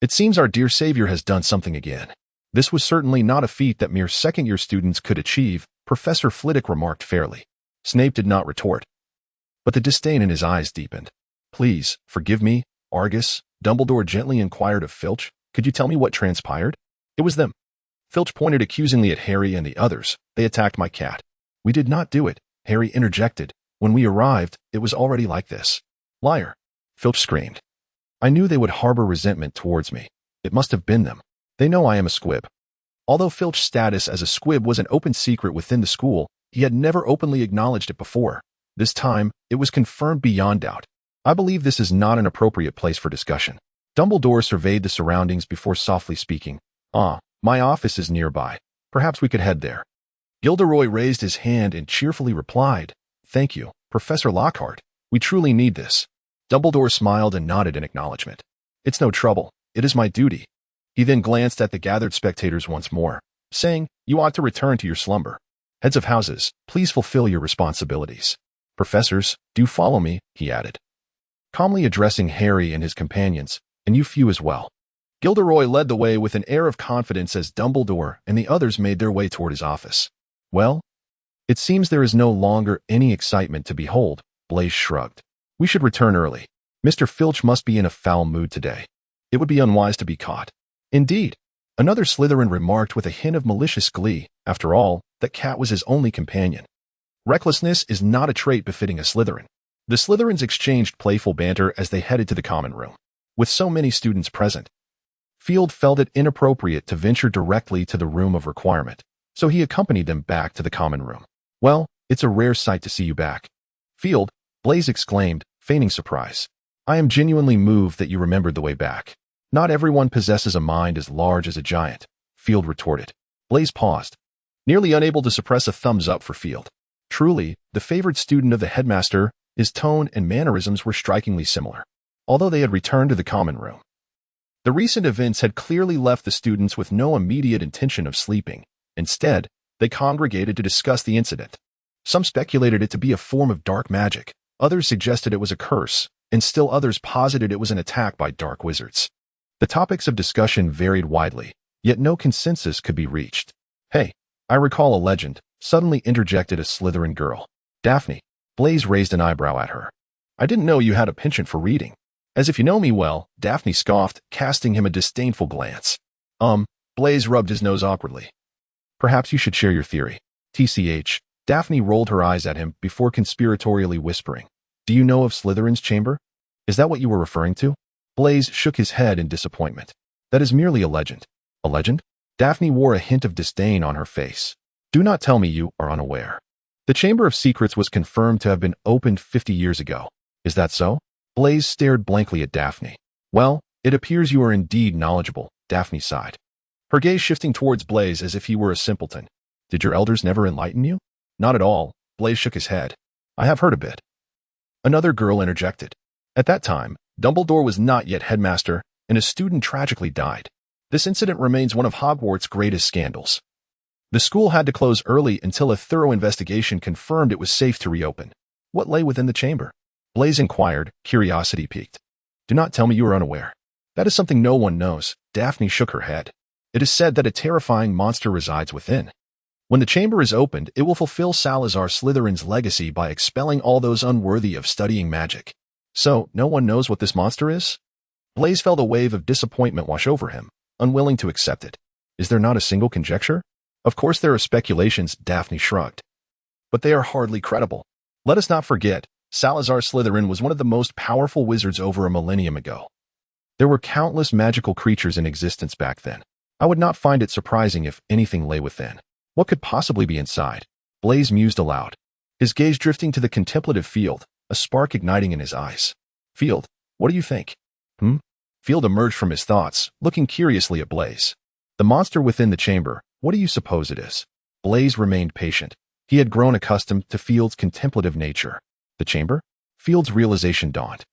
"It seems our dear savior has done something again. This was certainly not a feat that mere second-year students could achieve," Professor Flitwick remarked fairly. Snape did not retort, but the disdain in his eyes deepened. "Please, forgive me, Argus," Dumbledore gently inquired of Filch. "Could you tell me what transpired?" "It was them." Filch pointed accusingly at Harry and the others. "They attacked my cat." "We did not do it," Harry interjected. "When we arrived, it was already like this." "Liar," Filch screamed. "I knew they would harbor resentment towards me. It must have been them. They know I am a squib." Although Filch's status as a squib was an open secret within the school, he had never openly acknowledged it before. This time, it was confirmed beyond doubt. "I believe this is not an appropriate place for discussion." Dumbledore surveyed the surroundings before softly speaking. My office is nearby. Perhaps we could head there." Gilderoy raised his hand and cheerfully replied, "Thank you, Professor Lockhart. We truly need this." Dumbledore smiled and nodded in acknowledgement. "It's no trouble. It is my duty." He then glanced at the gathered spectators once more, saying, "You ought to return to your slumber. Heads of houses, please fulfill your responsibilities. Professors, do follow me," he added, calmly addressing Harry and his companions, "and you few as well." Gilderoy led the way with an air of confidence as Dumbledore and the others made their way toward his office. "Well, it seems there is no longer any excitement to behold," Blaise shrugged. "We should return early. Mr. Filch must be in a foul mood today. It would be unwise to be caught." "Indeed," another Slytherin remarked with a hint of malicious glee. After all, that cat was his only companion. Recklessness is not a trait befitting a Slytherin. The Slytherins exchanged playful banter as they headed to the common room. With so many students present, Field felt it inappropriate to venture directly to the room of requirement, so he accompanied them back to the common room. "Well, it's a rare sight to see you back, Field," Blaise exclaimed, feigning surprise. "I am genuinely moved that you remembered the way back." "Not everyone possesses a mind as large as a giant," Field retorted. Blaise paused, nearly unable to suppress a thumbs up for Field. Truly, the favored student of the headmaster, his tone and mannerisms were strikingly similar. Although they had returned to the common room, the recent events had clearly left the students with no immediate intention of sleeping. Instead, they congregated to discuss the incident. Some speculated it to be a form of dark magic, others suggested it was a curse, and still others posited it was an attack by dark wizards. The topics of discussion varied widely, yet no consensus could be reached. "Hey, I recall a legend," suddenly interjected a Slytherin girl. "Daphne." Blaise raised an eyebrow at her. "I didn't know you had a penchant for reading." "As if you know me well," Daphne scoffed, casting him a disdainful glance. Blaise rubbed his nose awkwardly. "Perhaps you should share your theory." "TCH." Daphne rolled her eyes at him before conspiratorially whispering, "Do you know of Slytherin's chamber? Is that what you were referring to?" Blaise shook his head in disappointment. "That is merely a legend." "A legend?" Daphne wore a hint of disdain on her face. "Do not tell me you are unaware. The Chamber of Secrets was confirmed to have been opened 50 years ago. Is that so?" Blaise stared blankly at Daphne. "Well, it appears you are indeed knowledgeable," Daphne sighed, her gaze shifting towards Blaise as if he were a simpleton. "Did your elders never enlighten you?" "Not at all," Blaise shook his head. "I have heard a bit." Another girl interjected. "At that time, Dumbledore was not yet headmaster, and a student tragically died. This incident remains one of Hogwarts' greatest scandals. The school had to close early until a thorough investigation confirmed it was safe to reopen." "What lay within the chamber?" Blaise inquired, curiosity piqued. "Do not tell me you are unaware." "That is something no one knows." Daphne shook her head. "It is said that a terrifying monster resides within." When the chamber is opened, it will fulfill Salazar Slytherin's legacy by expelling all those unworthy of studying magic. So, no one knows what this monster is? Blaise felt a wave of disappointment wash over him, unwilling to accept it. Is there not a single conjecture? Of course there are speculations, Daphne shrugged. But they are hardly credible. Let us not forget, Salazar Slytherin was one of the most powerful wizards over a millennium ago. There were countless magical creatures in existence back then. I would not find it surprising if anything lay within. What could possibly be inside? Blaise mused aloud, his gaze drifting to the contemplative Field, a spark igniting in his eyes. Field, what do you think? Field emerged from his thoughts, looking curiously at Blaise. The monster within the chamber, what do you suppose it is? Blaise remained patient. He had grown accustomed to Field's contemplative nature. The chamber? Field's realization dawned.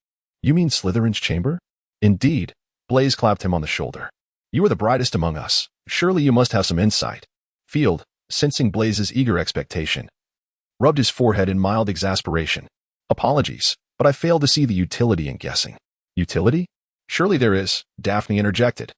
You mean Slytherin's chamber? Indeed. Blaise clapped him on the shoulder. You are the brightest among us. Surely you must have some insight. Field, sensing Blaise's eager expectation, rubbed his forehead in mild exasperation. Apologies, but I fail to see the utility in guessing. Utility? Surely there is, Daphne interjected,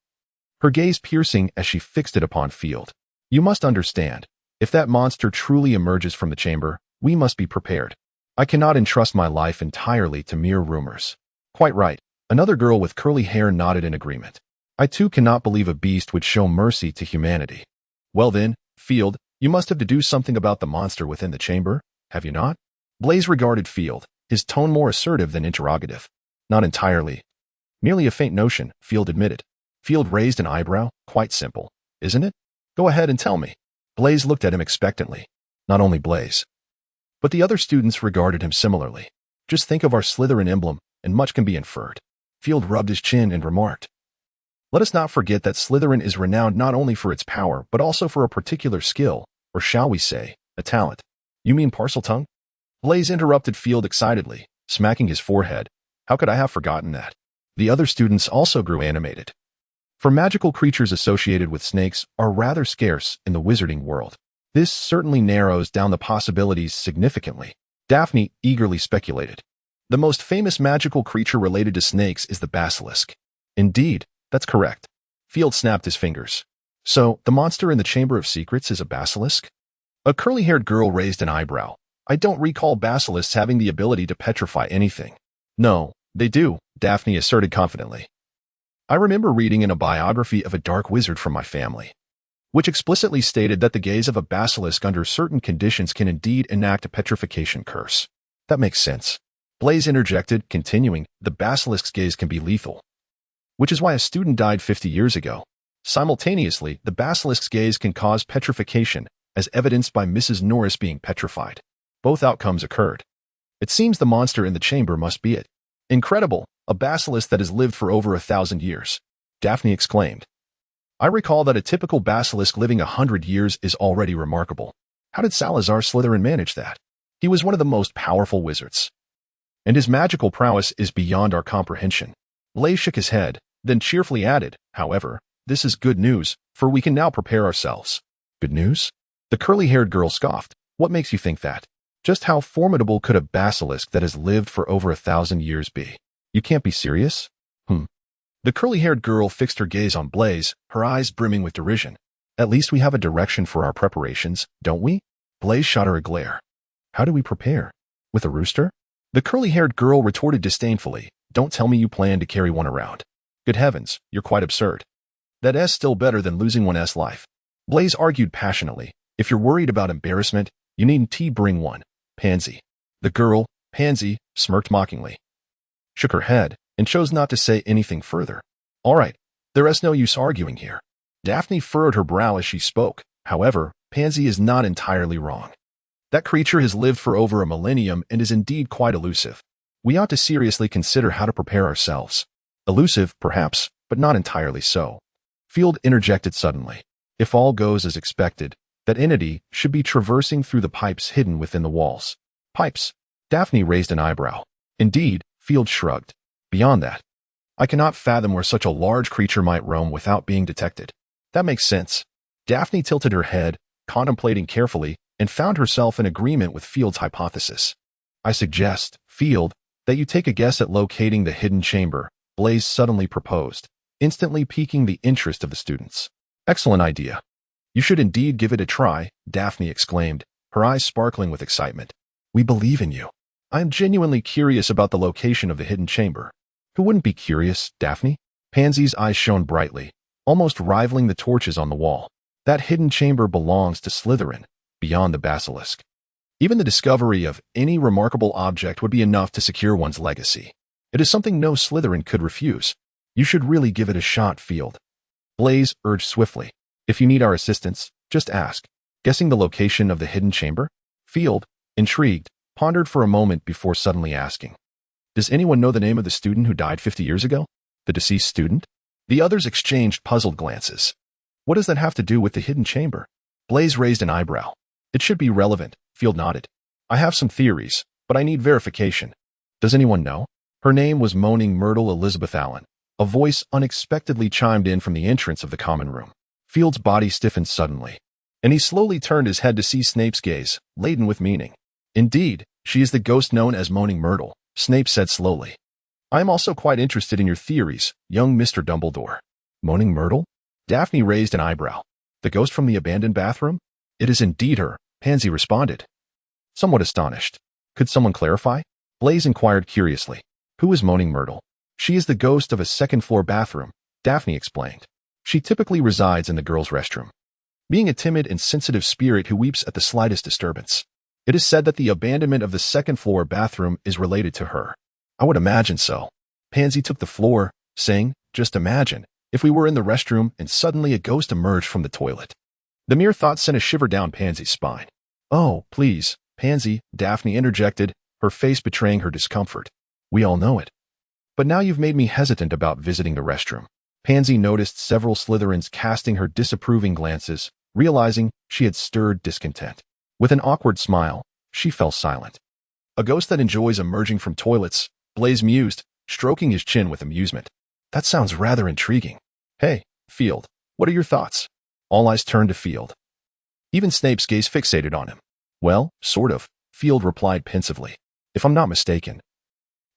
her gaze piercing as she fixed it upon Field. You must understand, if that monster truly emerges from the chamber, we must be prepared. I cannot entrust my life entirely to mere rumors. Quite right. Another girl with curly hair nodded in agreement. I too cannot believe a beast would show mercy to humanity. Well then, Field, you must have deduced something about the monster within the chamber, have you not? Blaise regarded Field, his tone more assertive than interrogative. Not entirely. Merely a faint notion, Field admitted. Field raised an eyebrow. Quite simple, isn't it? Go ahead and tell me. Blaise looked at him expectantly. Not only Blaise, but the other students regarded him similarly. Just think of our Slytherin emblem, and much can be inferred. Field rubbed his chin and remarked, let us not forget that Slytherin is renowned not only for its power, but also for a particular skill, or shall we say, a talent. You mean Parseltongue? Blaise interrupted Field excitedly, smacking his forehead. How could I have forgotten that? The other students also grew animated. For magical creatures associated with snakes are rather scarce in the wizarding world. This certainly narrows down the possibilities significantly. Daphne eagerly speculated. The most famous magical creature related to snakes is the basilisk. Indeed, that's correct. Field snapped his fingers. So, the monster in the Chamber of Secrets is a basilisk? A curly-haired girl raised an eyebrow. I don't recall basilisks having the ability to petrify anything. No, they do, Daphne asserted confidently. I remember reading in a biography of a dark wizard from my family, which explicitly stated that the gaze of a basilisk under certain conditions can indeed enact a petrification curse. That makes sense. Blaise interjected, continuing, the basilisk's gaze can be lethal, which is why a student died 50 years ago. Simultaneously, the basilisk's gaze can cause petrification, as evidenced by Mrs. Norris being petrified. Both outcomes occurred. It seems the monster in the chamber must be it. Incredible, a basilisk that has lived for over 1,000 years, Daphne exclaimed. I recall that a typical basilisk living 100 years is already remarkable. How did Salazar Slytherin manage that? He was one of the most powerful wizards, and his magical prowess is beyond our comprehension. Blaise shook his head, then cheerfully added, however, this is good news, for we can now prepare ourselves. Good news? The curly-haired girl scoffed. What makes you think that? Just how formidable could a basilisk that has lived for over 1,000 years be? You can't be serious? The curly-haired girl fixed her gaze on Blaise, her eyes brimming with derision. At least we have a direction for our preparations, don't we? Blaise shot her a glare. How do we prepare? With a rooster? The curly-haired girl retorted disdainfully. Don't tell me you plan to carry one around. Good heavens, you're quite absurd. That S still better than losing one's life. Blaise argued passionately. If you're worried about embarrassment, you needn't bring one. Pansy. The girl, Pansy, smirked mockingly, shook her head, and chose not to say anything further. All right, there is no use arguing here. Daphne furrowed her brow as she spoke. However, Pansy is not entirely wrong. That creature has lived for over a millennium and is indeed quite elusive. We ought to seriously consider how to prepare ourselves. Elusive, perhaps, but not entirely so. Field interjected suddenly. If all goes as expected, that entity should be traversing through the pipes hidden within the walls. Pipes? Daphne raised an eyebrow. Indeed, Field shrugged. Beyond that, I cannot fathom where such a large creature might roam without being detected. That makes sense. Daphne tilted her head, contemplating carefully, and found herself in agreement with Field's hypothesis. I suggest, Field, that you take a guess at locating the hidden chamber, Blaise suddenly proposed, instantly piquing the interest of the students. Excellent idea. You should indeed give it a try, Daphne exclaimed, her eyes sparkling with excitement. We believe in you. I am genuinely curious about the location of the hidden chamber. Who wouldn't be curious, Daphne? Pansy's eyes shone brightly, almost rivaling the torches on the wall. That hidden chamber belongs to Slytherin, beyond the basilisk. Even the discovery of any remarkable object would be enough to secure one's legacy. It is something no Slytherin could refuse. You should really give it a shot, Field. Blaise urged swiftly. If you need our assistance, just ask. Guessing the location of the hidden chamber? Field, intrigued, pondered for a moment before suddenly asking. Does anyone know the name of the student who died 50 years ago? The deceased student? The others exchanged puzzled glances. What does that have to do with the hidden chamber? Blaise raised an eyebrow. It should be relevant, Field nodded. I have some theories, but I need verification. Does anyone know? Her name was Moaning Myrtle Elizabeth Allen. A voice unexpectedly chimed in from the entrance of the common room. Field's body stiffened suddenly, and he slowly turned his head to see Snape's gaze, laden with meaning. Indeed, she is the ghost known as Moaning Myrtle, Snape said slowly. I am also quite interested in your theories, young Mr. Dumbledore. Moaning Myrtle? Daphne raised an eyebrow. The ghost from the abandoned bathroom? It is indeed her, Pansy responded. Somewhat astonished. Could someone clarify? Blaise inquired curiously. Who is Moaning Myrtle? She is the ghost of a second-floor bathroom, Daphne explained. She typically resides in the girls' restroom, being a timid and sensitive spirit who weeps at the slightest disturbance. It is said that the abandonment of the second-floor bathroom is related to her. I would imagine so. Pansy took the floor, saying, just imagine, if we were in the restroom and suddenly a ghost emerged from the toilet. The mere thought sent a shiver down Pansy's spine. Oh, please, Pansy, Daphne interjected, her face betraying her discomfort. We all know it. But now you've made me hesitant about visiting the restroom. Pansy noticed several Slytherins casting her disapproving glances, realizing she had stirred discontent. With an awkward smile, she fell silent. A ghost that enjoys emerging from toilets, Blaise mused, stroking his chin with amusement. That sounds rather intriguing. Hey, Field, what are your thoughts? All eyes turned to Field. Even Snape's gaze fixated on him. Well, sort of, Field replied pensively. If I'm not mistaken,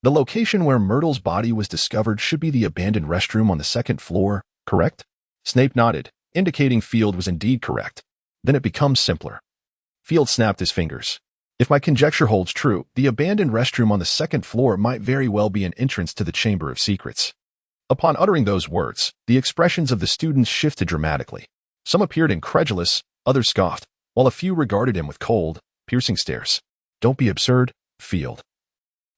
the location where Myrtle's body was discovered should be the abandoned restroom on the second floor, correct? Snape nodded, indicating Field was indeed correct. Then it becomes simpler. Field snapped his fingers. If my conjecture holds true, the abandoned restroom on the second floor might very well be an entrance to the Chamber of Secrets. Upon uttering those words, the expressions of the students shifted dramatically. Some appeared incredulous, others scoffed, while a few regarded him with cold, piercing stares. Don't be absurd, Field.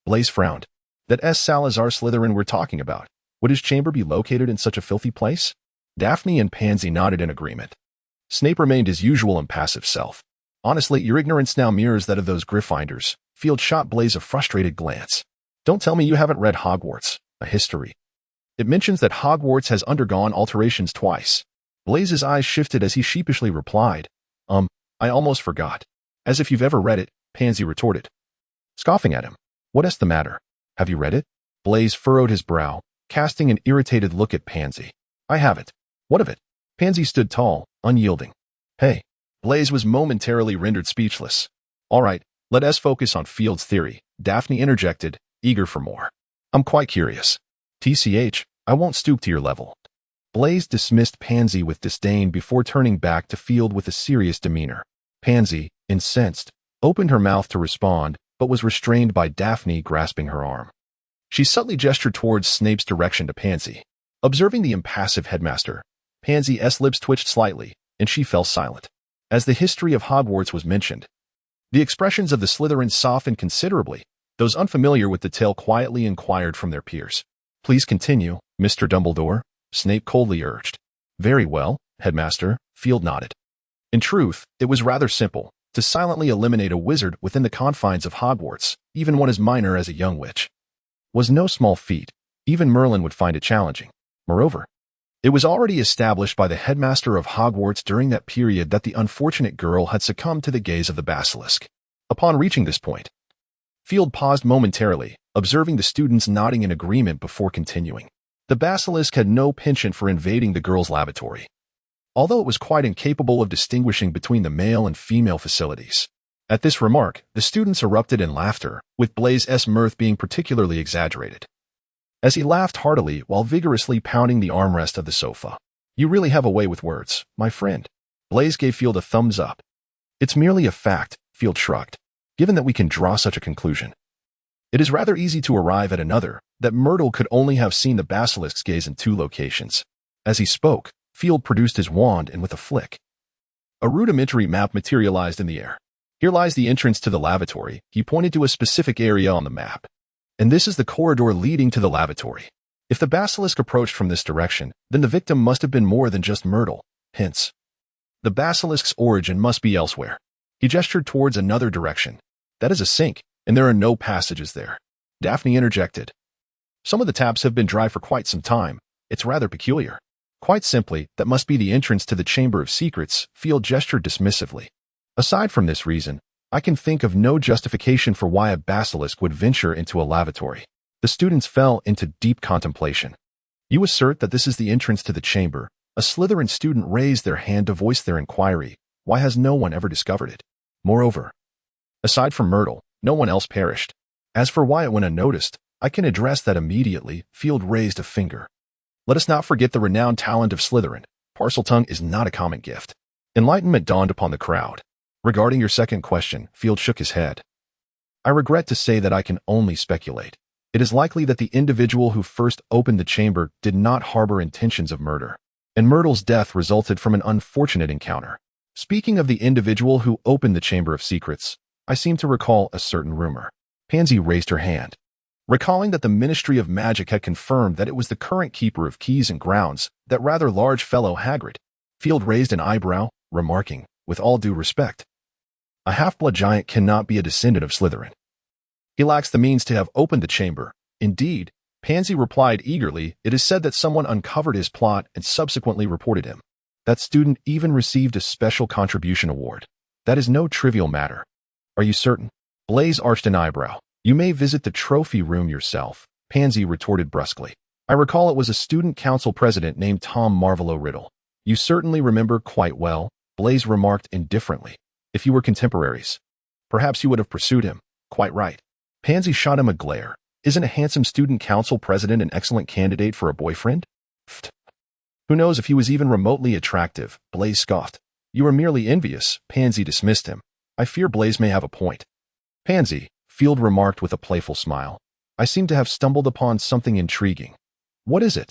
Blaise frowned. That S. Salazar Slytherin we're talking about. Would his chamber be located in such a filthy place? Daphne and Pansy nodded in agreement. Snape remained his usual impassive self. Honestly, your ignorance now mirrors that of those Gryffindors. Field shot Blaise a frustrated glance. Don't tell me you haven't read Hogwarts, a history. It mentions that Hogwarts has undergone alterations twice. Blaise's eyes shifted as he sheepishly replied. I almost forgot. As if you've ever read it, Pansy retorted, scoffing at him. What's the matter? Have you read it? Blaise furrowed his brow, casting an irritated look at Pansy. I haven't. What of it? Pansy stood tall, unyielding. Hey. Blaise was momentarily rendered speechless. All right, let us focus on Field's theory, Daphne interjected, eager for more. I'm quite curious. TCH, I won't stoop to your level. Blaise dismissed Pansy with disdain before turning back to Field with a serious demeanor. Pansy, incensed, opened her mouth to respond, but was restrained by Daphne grasping her arm. She subtly gestured towards Snape's direction to Pansy. Observing the impassive headmaster, Pansy's lips twitched slightly, and she fell silent. As the history of Hogwarts was mentioned, the expressions of the Slytherins softened considerably. Those unfamiliar with the tale quietly inquired from their peers. Please continue, Mr. Dumbledore, Snape coldly urged. Very well, Headmaster, Field nodded. In truth, it was rather simple. To silently eliminate a wizard within the confines of Hogwarts, even one as minor as a young witch, was no small feat. Even Merlin would find it challenging. Moreover, it was already established by the headmaster of Hogwarts during that period that the unfortunate girl had succumbed to the gaze of the basilisk. Upon reaching this point, Field paused momentarily, observing the students nodding in agreement before continuing. The basilisk had no penchant for invading the girl's lavatory, although it was quite incapable of distinguishing between the male and female facilities. At this remark, the students erupted in laughter, with Blaise's mirth being particularly exaggerated, as he laughed heartily while vigorously pounding the armrest of the sofa. You really have a way with words, my friend. Blaise gave Field a thumbs up. It's merely a fact, Field shrugged, given that we can draw such a conclusion. It is rather easy to arrive at another, that Myrtle could only have seen the basilisk's gaze in 2 locations. As he spoke, Field produced his wand and with a flick, a rudimentary map materialized in the air. Here lies the entrance to the lavatory. He pointed to a specific area on the map. And this is the corridor leading to the lavatory. If the basilisk approached from this direction, then the victim must have been more than just Myrtle. Hence, the basilisk's origin must be elsewhere. He gestured towards another direction. That is a sink, and there are no passages there. Daphne interjected. Some of the taps have been dry for quite some time. It's rather peculiar. Quite simply, that must be the entrance to the Chamber of Secrets, Field gestured dismissively. Aside from this reason, I can think of no justification for why a basilisk would venture into a lavatory. The students fell into deep contemplation. You assert that this is the entrance to the chamber. A Slytherin student raised their hand to voice their inquiry. Why has no one ever discovered it? Moreover, aside from Myrtle, no one else perished. As for why it went unnoticed, I can address that immediately. Field raised a finger. Let us not forget the renowned talent of Slytherin. Parseltongue is not a common gift. Enlightenment dawned upon the crowd. Regarding your second question, Field shook his head. I regret to say that I can only speculate. It is likely that the individual who first opened the chamber did not harbor intentions of murder, and Myrtle's death resulted from an unfortunate encounter. Speaking of the individual who opened the Chamber of Secrets, I seem to recall a certain rumor. Pansy raised her hand. Recalling that the Ministry of Magic had confirmed that it was the current keeper of keys and grounds, that rather large fellow Hagrid. Field raised an eyebrow, remarking, with all due respect, a half-blood giant cannot be a descendant of Slytherin. He lacks the means to have opened the chamber. Indeed, Pansy replied eagerly, it is said that someone uncovered his plot and subsequently reported him. That student even received a special contribution award. That is no trivial matter. Are you certain? Blaise arched an eyebrow. You may visit the trophy room yourself, Pansy retorted brusquely. I recall it was a student council president named Tom Marvolo Riddle. You certainly remember quite well, Blaise remarked indifferently. If you were contemporaries, perhaps you would have pursued him. Quite right. Pansy shot him a glare. Isn't a handsome student council president an excellent candidate for a boyfriend? Pfft. Who knows if he was even remotely attractive, Blaise scoffed. You are merely envious, Pansy dismissed him. I fear Blaise may have a point. Pansy, Field remarked with a playful smile. I seem to have stumbled upon something intriguing. What is it?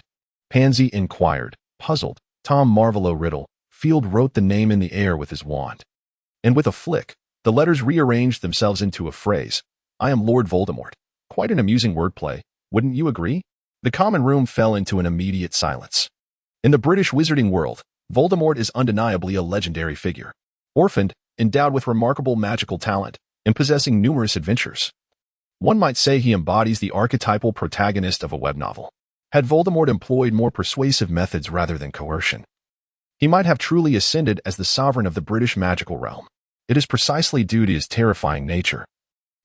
Pansy inquired, puzzled. Tom Marvolo Riddle. Field wrote the name in the air with his wand. And with a flick, the letters rearranged themselves into a phrase. I am Lord Voldemort. Quite an amusing wordplay, wouldn't you agree? The common room fell into an immediate silence. In the British wizarding world, Voldemort is undeniably a legendary figure. Orphaned, endowed with remarkable magical talent, and possessing numerous adventures. One might say he embodies the archetypal protagonist of a web novel. Had Voldemort employed more persuasive methods rather than coercion, he might have truly ascended as the sovereign of the British magical realm. It is precisely due to his terrifying nature,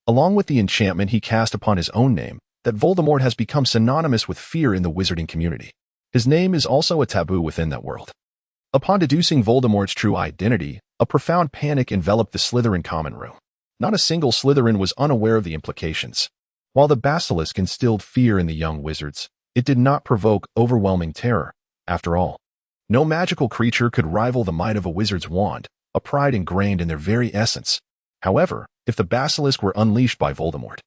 along with the enchantment he cast upon his own name, that Voldemort has become synonymous with fear in the wizarding community. His name is also a taboo within that world. Upon deducing Voldemort's true identity, a profound panic enveloped the Slytherin common room. Not a single Slytherin was unaware of the implications. While the basilisk instilled fear in the young wizards, it did not provoke overwhelming terror. After all, no magical creature could rival the might of a wizard's wand, a pride ingrained in their very essence. However, if the basilisk were unleashed by Voldemort,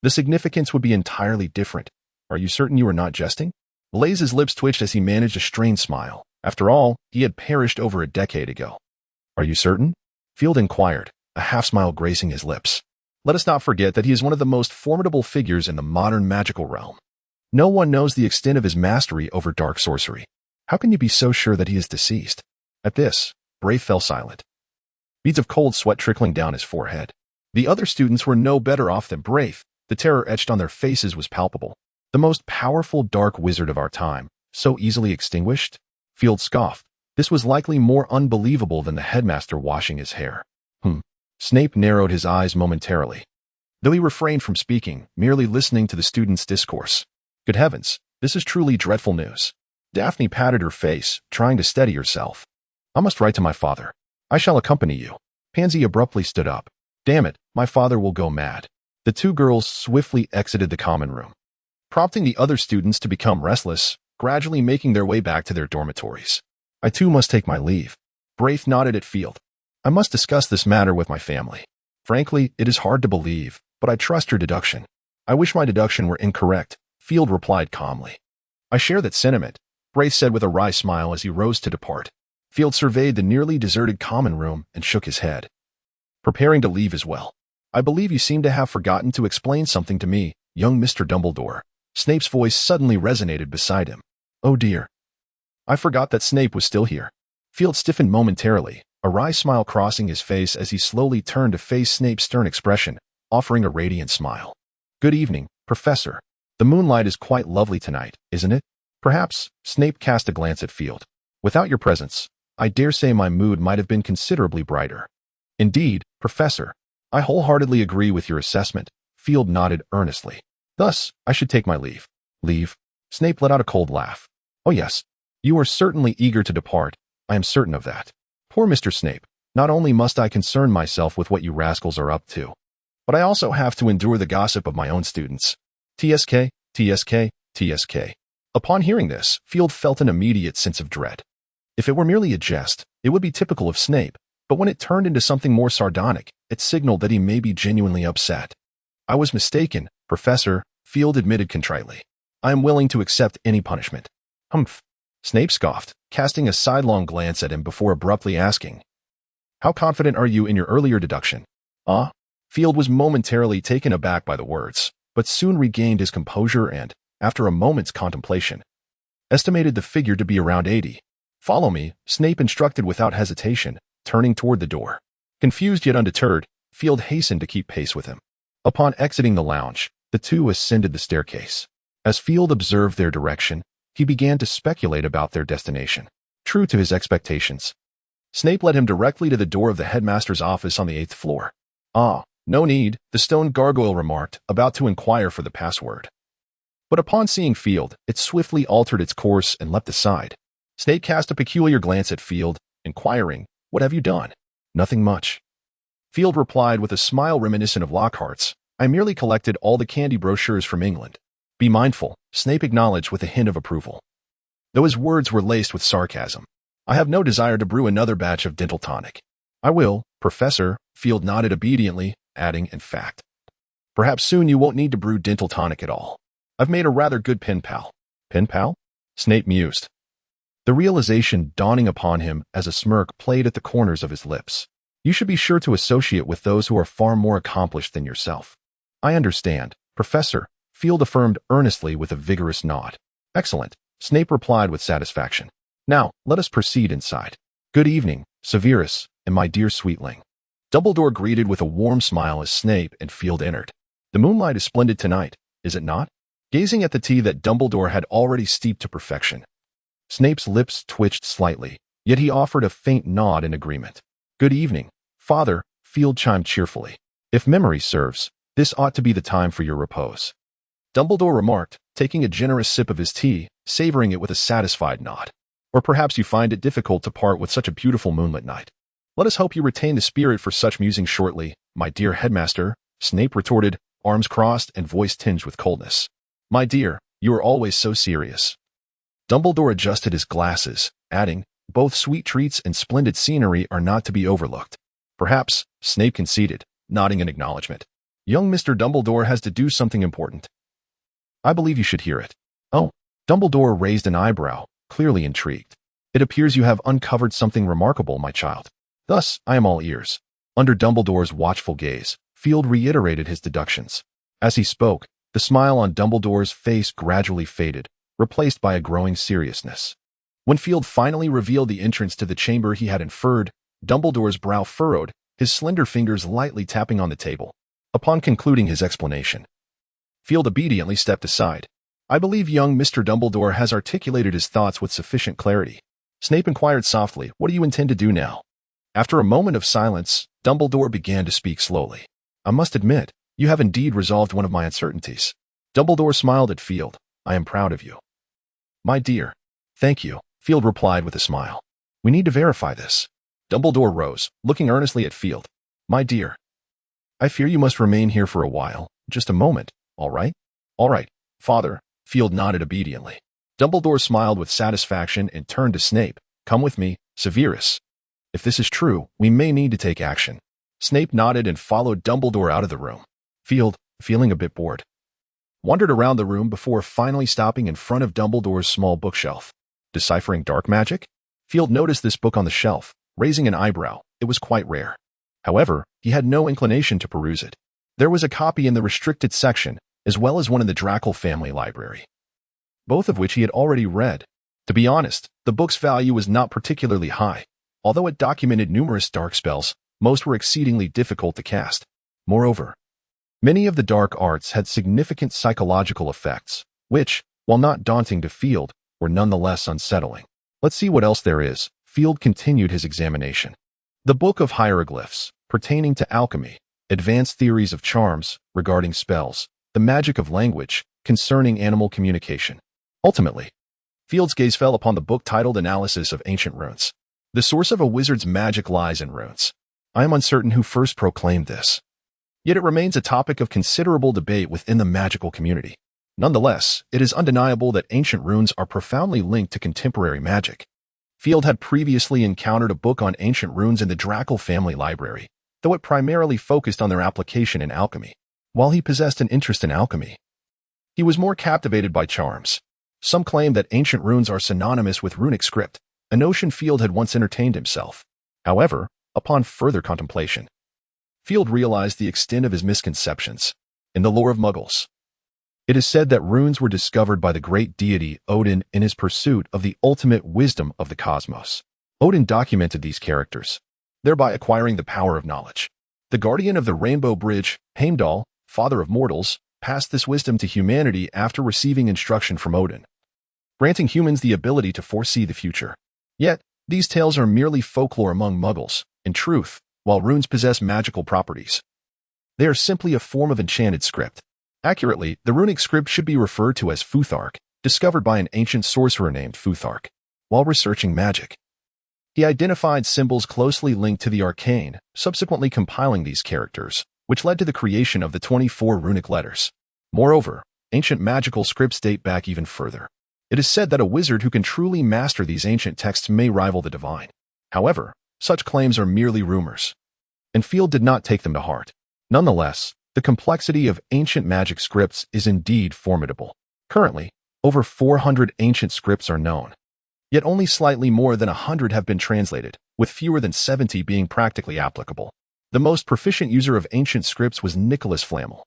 the significance would be entirely different. Are you certain you are not jesting? Blaise's lips twitched as he managed a strained smile. After all, he had perished over a decade ago. Are you certain? Field inquired, a half-smile gracing his lips. Let us not forget that he is one of the most formidable figures in the modern magical realm. No one knows the extent of his mastery over dark sorcery. How can you be so sure that he is deceased? At this, Brave fell silent, beads of cold sweat trickling down his forehead. The other students were no better off than Brave. The terror etched on their faces was palpable. The most powerful dark wizard of our time, so easily extinguished? Field scoffed. This was likely more unbelievable than the headmaster washing his hair. Snape narrowed his eyes momentarily, though he refrained from speaking, merely listening to the students' discourse. Good heavens, this is truly dreadful news. Daphne patted her face, trying to steady herself. I must write to my father. I shall accompany you. Pansy abruptly stood up. Damn it, my father will go mad. The two girls swiftly exited the common room, prompting the other students to become restless, gradually making their way back to their dormitories. I too must take my leave. Braith nodded at Field. I must discuss this matter with my family. Frankly, it is hard to believe, but I trust your deduction. I wish my deduction were incorrect, Field replied calmly. I share that sentiment, Braith said with a wry smile as he rose to depart. Field surveyed the nearly deserted common room and shook his head. Preparing to leave as well. I believe you seem to have forgotten to explain something to me, young Mr. Dumbledore. Snape's voice suddenly resonated beside him. Oh dear. I forgot that Snape was still here. Field stiffened momentarily, a wry smile crossing his face as he slowly turned to face Snape's stern expression, offering a radiant smile. Good evening, Professor. The moonlight is quite lovely tonight, isn't it? Perhaps, Snape cast a glance at Field. Without your presence, I dare say my mood might have been considerably brighter. Indeed, Professor. I wholeheartedly agree with your assessment, Field nodded earnestly. Thus, I should take my leave. Leave? Snape let out a cold laugh. Oh yes. You are certainly eager to depart, I am certain of that. Poor Mr. Snape, not only must I concern myself with what you rascals are up to, but I also have to endure the gossip of my own students. TSK, TSK, TSK. Upon hearing this, Field felt an immediate sense of dread. If it were merely a jest, it would be typical of Snape, but when it turned into something more sardonic, it signaled that he may be genuinely upset. I was mistaken, Professor, Field admitted contritely. I am willing to accept any punishment. Humph. Snape scoffed, casting a sidelong glance at him before abruptly asking, how confident are you in your earlier deduction? Ah? Field was momentarily taken aback by the words, but soon regained his composure and, after a moment's contemplation, estimated the figure to be around 80. Follow me, Snape instructed without hesitation, turning toward the door. Confused yet undeterred, Field hastened to keep pace with him. Upon exiting the lounge, the two ascended the staircase. As Field observed their direction, he began to speculate about their destination. True to his expectations, Snape led him directly to the door of the headmaster's office on the 8th floor. Ah, no need, the stone gargoyle remarked, about to inquire for the password. But upon seeing Field, it swiftly altered its course and leapt aside. Snape cast a peculiar glance at Field, inquiring, what have you done? Nothing much. Field replied with a smile reminiscent of Lockhart's. I merely collected all the candy brochures from England. Be mindful, Snape acknowledged with a hint of approval, though his words were laced with sarcasm. I have no desire to brew another batch of dental tonic. I will, Professor, Field nodded obediently, adding, in fact. Perhaps soon you won't need to brew dental tonic at all. I've made a rather good pen pal. Pen pal? Snape mused, the realization dawning upon him as a smirk played at the corners of his lips. You should be sure to associate with those who are far more accomplished than yourself. I understand, Professor, Field affirmed earnestly with a vigorous nod. Excellent, Snape replied with satisfaction. Now, let us proceed inside. Good evening, Severus, and my dear sweetling. Dumbledore greeted with a warm smile as Snape and Field entered. The moonlight is splendid tonight, is it not? Gazing at the tea that Dumbledore had already steeped to perfection, Snape's lips twitched slightly, yet he offered a faint nod in agreement. Good evening, Father, Field chimed cheerfully. If memory serves, this ought to be the time for your repose. Dumbledore remarked, taking a generous sip of his tea, savoring it with a satisfied nod. Or perhaps you find it difficult to part with such a beautiful moonlit night. Let us hope you retain the spirit for such musing shortly, my dear headmaster, Snape retorted, arms crossed and voice tinged with coldness. My dear, you are always so serious. Dumbledore adjusted his glasses, adding, both sweet treats and splendid scenery are not to be overlooked. Perhaps, Snape conceded, nodding in acknowledgement. Young Mr. Dumbledore has to do something important. I believe you should hear it. Oh, Dumbledore raised an eyebrow, clearly intrigued. It appears you have uncovered something remarkable, my child. Thus, I am all ears. Under Dumbledore's watchful gaze, Field reiterated his deductions. As he spoke, the smile on Dumbledore's face gradually faded, replaced by a growing seriousness. When Field finally revealed the entrance to the chamber he had inferred, Dumbledore's brow furrowed, his slender fingers lightly tapping on the table. Upon concluding his explanation, Field obediently stepped aside. I believe young Mr. Dumbledore has articulated his thoughts with sufficient clarity. Snape inquired softly, what do you intend to do now? After a moment of silence, Dumbledore began to speak slowly. I must admit, you have indeed resolved one of my uncertainties. Dumbledore smiled at Field. I am proud of you. My dear. Thank you, Field replied with a smile. We need to verify this. Dumbledore rose, looking earnestly at Field. My dear. I fear you must remain here for a while. Just a moment, all right? All right, Father. Field nodded obediently. Dumbledore smiled with satisfaction and turned to Snape. Come with me, Severus. If this is true, we may need to take action. Snape nodded and followed Dumbledore out of the room. Field, feeling a bit bored, wandered around the room before finally stopping in front of Dumbledore's small bookshelf. Deciphering Dark Magic? Field noticed this book on the shelf, raising an eyebrow. It was quite rare. However, he had no inclination to peruse it. There was a copy in the restricted section, as well as one in the Draco family library, both of which he had already read. To be honest, the book's value was not particularly high. Although it documented numerous dark spells, most were exceedingly difficult to cast. Moreover, many of the dark arts had significant psychological effects, which, while not daunting to Field, were nonetheless unsettling. Let's see what else there is. Field continued his examination. The Book of Hieroglyphs, pertaining to alchemy, advanced theories of charms, regarding spells, the magic of language, concerning animal communication. Ultimately, Field's gaze fell upon the book titled Analysis of Ancient Runes. The source of a wizard's magic lies in runes. I am uncertain who first proclaimed this. Yet it remains a topic of considerable debate within the magical community. Nonetheless, it is undeniable that ancient runes are profoundly linked to contemporary magic. Field had previously encountered a book on ancient runes in the Draco family library, though it primarily focused on their application in alchemy. While he possessed an interest in alchemy, he was more captivated by charms. Some claim that ancient runes are synonymous with runic script, a notion Field had once entertained himself. However, upon further contemplation, Field realized the extent of his misconceptions. In the lore of Muggles, it is said that runes were discovered by the great deity Odin in his pursuit of the ultimate wisdom of the cosmos. Odin documented these characters, thereby acquiring the power of knowledge. The guardian of the Rainbow Bridge, Heimdall, father of mortals, passed this wisdom to humanity after receiving instruction from Odin, granting humans the ability to foresee the future. Yet, these tales are merely folklore among Muggles. In truth, while runes possess magical properties, they are simply a form of enchanted script. Accurately, the runic script should be referred to as Futhark, discovered by an ancient sorcerer named Futhark. While researching magic, he identified symbols closely linked to the arcane, subsequently compiling these characters, which led to the creation of the 24 runic letters. Moreover, ancient magical scripts date back even further. It is said that a wizard who can truly master these ancient texts may rival the divine. However, such claims are merely rumors, and Field did not take them to heart. Nonetheless, the complexity of ancient magic scripts is indeed formidable. Currently, over 400 ancient scripts are known, yet only slightly more than 100 have been translated, with fewer than 70 being practically applicable. The most proficient user of ancient scripts was Nicholas Flamel,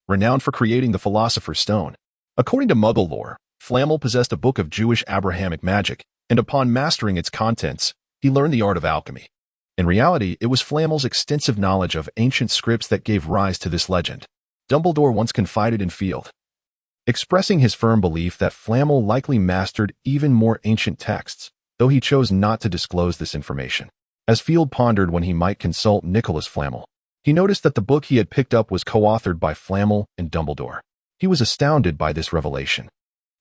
renowned for creating the Philosopher's Stone. According to Muggle lore, Flamel possessed a book of Jewish Abrahamic magic, and upon mastering its contents, he learned the art of alchemy. In reality, it was Flamel's extensive knowledge of ancient scripts that gave rise to this legend. Dumbledore once confided in Field, expressing his firm belief that Flamel likely mastered even more ancient texts, though he chose not to disclose this information. As Field pondered when he might consult Nicholas Flamel, he noticed that the book he had picked up was co-authored by Flamel and Dumbledore. He was astounded by this revelation,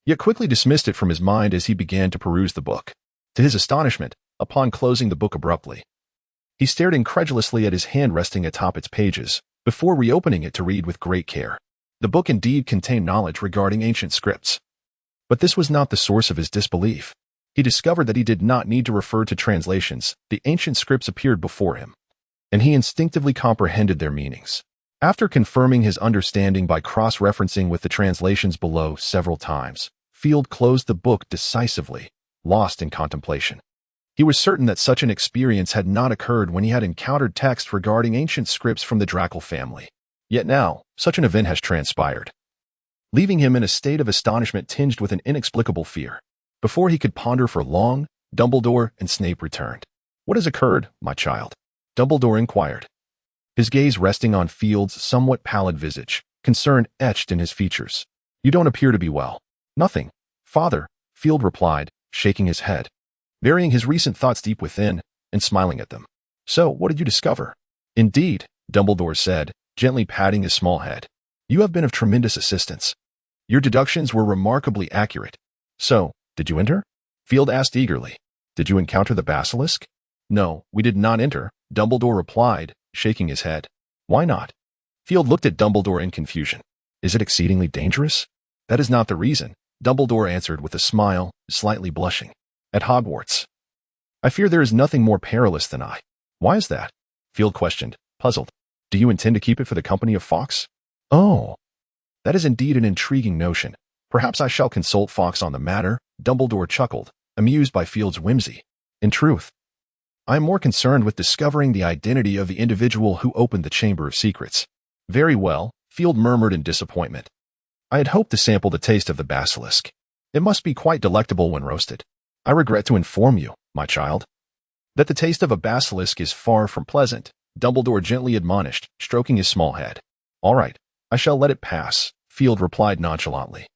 yet quickly dismissed it from his mind as he began to peruse the book. To his astonishment, upon closing the book abruptly, he stared incredulously at his hand resting atop its pages, before reopening it to read with great care. The book indeed contained knowledge regarding ancient scripts, but this was not the source of his disbelief. He discovered that he did not need to refer to translations. The ancient scripts appeared before him, and he instinctively comprehended their meanings. After confirming his understanding by cross-referencing with the translations below several times, Field closed the book decisively, lost in contemplation. He was certain that such an experience had not occurred when he had encountered texts regarding ancient scripts from the Draco family. Yet now, such an event has transpired, leaving him in a state of astonishment tinged with an inexplicable fear. Before he could ponder for long, Dumbledore and Snape returned. "What has occurred, my child?" Dumbledore inquired, his gaze resting on Field's somewhat pallid visage, concern etched in his features. "You don't appear to be well." "Nothing, Father," Field replied, shaking his head, burying his recent thoughts deep within, and smiling at them. "So, what did you discover?" "Indeed," Dumbledore said, gently patting his small head, "you have been of tremendous assistance. Your deductions were remarkably accurate." "So, did you enter?" Field asked eagerly. "Did you encounter the basilisk?" "No, we did not enter," Dumbledore replied, shaking his head. "Why not?" Field looked at Dumbledore in confusion. "Is it exceedingly dangerous?" "That is not the reason," Dumbledore answered with a smile, slightly blushing. "At Hogwarts, I fear there is nothing more perilous than I. Why is that? Field questioned, puzzled. Do you intend to keep it for the company of Fawkes? Oh, that is indeed an intriguing notion. Perhaps I shall consult Fawkes on the matter, Dumbledore chuckled, amused by Field's whimsy. In truth, I am more concerned with discovering the identity of the individual who opened the Chamber of Secrets. Very well, Field murmured in disappointment. I had hoped to sample the taste of the basilisk. It must be quite delectable when roasted. I regret to inform you, my child, that the taste of a basilisk is far from pleasant, Dumbledore gently admonished, stroking his small head. All right, I shall let it pass, Field replied nonchalantly.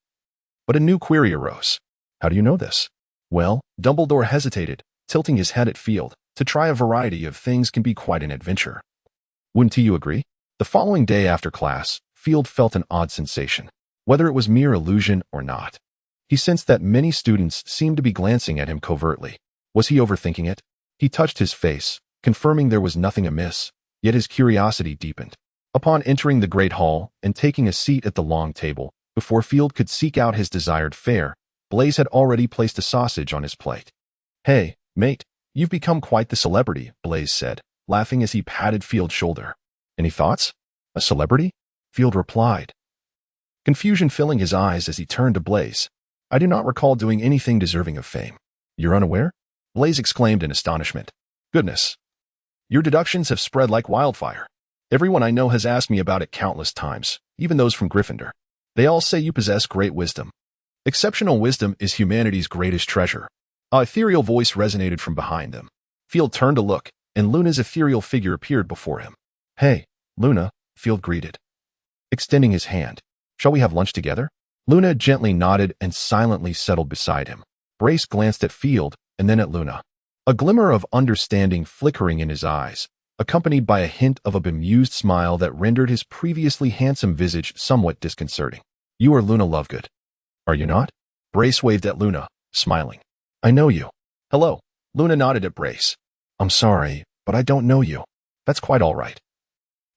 But a new query arose. How do you know this? Well, Dumbledore hesitated, tilting his head at Field. To try a variety of things can be quite an adventure. Wouldn't you agree? The following day after class, Field felt an odd sensation, whether it was mere illusion or not. He sensed that many students seemed to be glancing at him covertly. Was he overthinking it? He touched his face, confirming there was nothing amiss, yet his curiosity deepened. Upon entering the great hall and taking a seat at the long table, before Field could seek out his desired fare, Blaise had already placed a sausage on his plate. Hey, mate, you've become quite the celebrity, Blaise said, laughing as he patted Field's shoulder. Any thoughts? A celebrity? Field replied, confusion filling his eyes as he turned to Blaise. I do not recall doing anything deserving of fame. You're unaware? Blaise exclaimed in astonishment. Goodness. Your deductions have spread like wildfire. Everyone I know has asked me about it countless times, even those from Gryffindor. They all say you possess great wisdom. Exceptional wisdom is humanity's greatest treasure. An ethereal voice resonated from behind them. Field turned to look, and Luna's ethereal figure appeared before him. Hey, Luna, Field greeted, extending his hand. Shall we have lunch together? Luna gently nodded and silently settled beside him. Brace glanced at Field and then at Luna, a glimmer of understanding flickering in his eyes, accompanied by a hint of a bemused smile that rendered his previously handsome visage somewhat disconcerting. You are Luna Lovegood, are you not? Brace waved at Luna, smiling. I know you. Hello. Luna nodded at Brace. I'm sorry, but I don't know you. That's quite all right.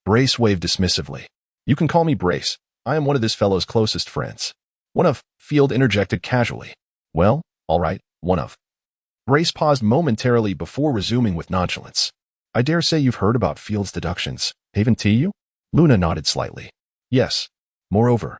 Brace waved dismissively. You can call me Brace. I am one of this fellow's closest friends. One of, Field interjected casually. Well, all right, one of. Brace paused momentarily before resuming with nonchalance. I dare say you've heard about Field's deductions, haven't you? Luna nodded slightly. Yes. Moreover,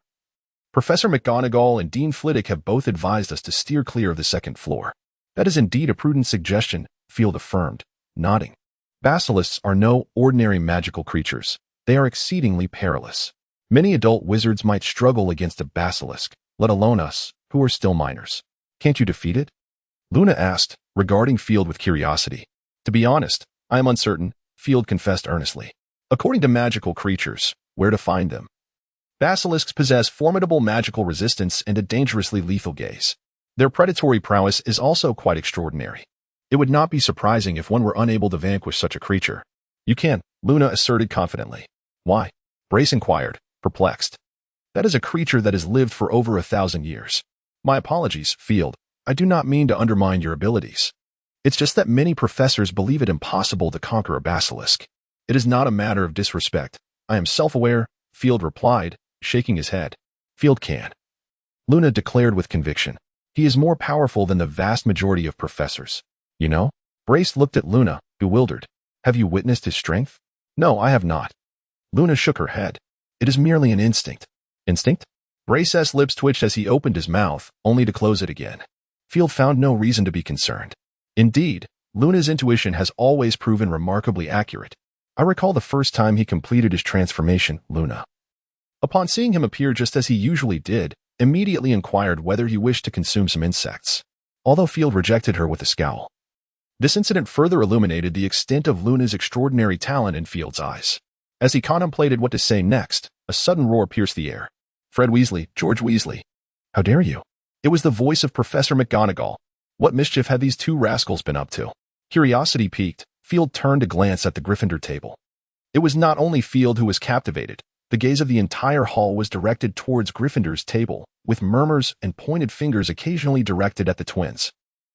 Professor McGonagall and Dean Flitwick have both advised us to steer clear of the second floor. That is indeed a prudent suggestion, Field affirmed, nodding. Basilisks are no ordinary magical creatures. They are exceedingly perilous. Many adult wizards might struggle against a basilisk, let alone us, who are still minors. Can't you defeat it? Luna asked, regarding Field with curiosity. To be honest, I am uncertain, Field confessed earnestly. According to magical creatures, where to find them? Basilisks possess formidable magical resistance and a dangerously lethal gaze. Their predatory prowess is also quite extraordinary. It would not be surprising if one were unable to vanquish such a creature. You can, Luna asserted confidently. Why? Brace inquired, perplexed. That is a creature that has lived for over 1,000 years. My apologies, Field. I do not mean to undermine your abilities. It's just that many professors believe it impossible to conquer a basilisk. It is not a matter of disrespect. I am self-aware, Field replied, shaking his head. Field can. Luna declared with conviction. He is more powerful than the vast majority of professors. You know? Brace looked at Luna, bewildered. Have you witnessed his strength? No, I have not. Luna shook her head. It is merely an instinct. Instinct? Brace's lips twitched as he opened his mouth, only to close it again. Field found no reason to be concerned. Indeed, Luna's intuition has always proven remarkably accurate. I recall the first time he completed his transformation, Luna, upon seeing him appear just as he usually did, immediately inquired whether he wished to consume some insects, although Field rejected her with a scowl. This incident further illuminated the extent of Luna's extraordinary talent in Field's eyes. As he contemplated what to say next, a sudden roar pierced the air. Fred Weasley, George Weasley. How dare you? It was the voice of Professor McGonagall. What mischief had these two rascals been up to? Curiosity piqued, Field turned to glance at the Gryffindor table. It was not only Field who was captivated. The gaze of the entire hall was directed towards Gryffindor's table, with murmurs and pointed fingers occasionally directed at the twins.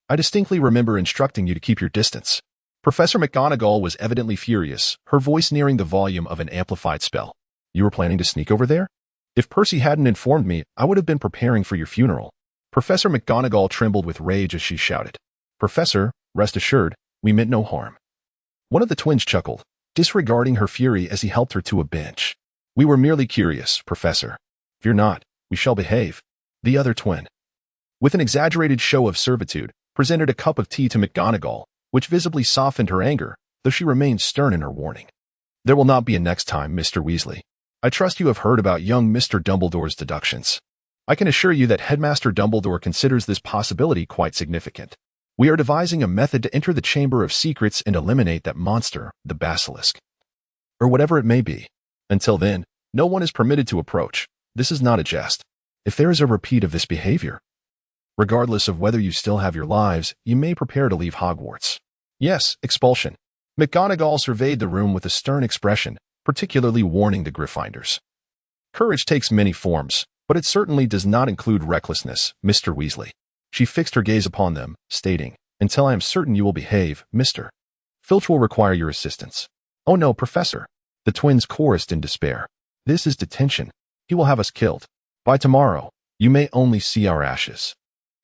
I distinctly remember instructing you to keep your distance. Professor McGonagall was evidently furious, her voice nearing the volume of an amplified spell. You were planning to sneak over there? If Percy hadn't informed me, I would have been preparing for your funeral. Professor McGonagall trembled with rage as she shouted. Professor, rest assured, We meant no harm. One of the twins chuckled, disregarding her fury as he helped her to a bench. We were merely curious, Professor. Fear not, we shall behave. The other twin, with an exaggerated show of servitude, presented a cup of tea to McGonagall, which visibly softened her anger, though she remained stern in her warning. There will not be a next time, Mr. Weasley. I trust you have heard about young Mr. Dumbledore's deductions. I can assure you that Headmaster Dumbledore considers this possibility quite significant. We are devising a method to enter the Chamber of Secrets and eliminate that monster, the basilisk. Or whatever it may be. Until then, no one is permitted to approach. This is not a jest. If there is a repeat of this behavior, regardless of whether you still have your lives, you may prepare to leave Hogwarts. Yes, expulsion. McGonagall surveyed the room with a stern expression, particularly warning the Gryffindors. Courage takes many forms, but it certainly does not include recklessness, Mr. Weasley. She fixed her gaze upon them, stating, Until I am certain you will behave, Mr. Filch will require your assistance. Oh no, Professor. The twins chorused in despair. This is detention. He will have us killed. By tomorrow, you may only see our ashes.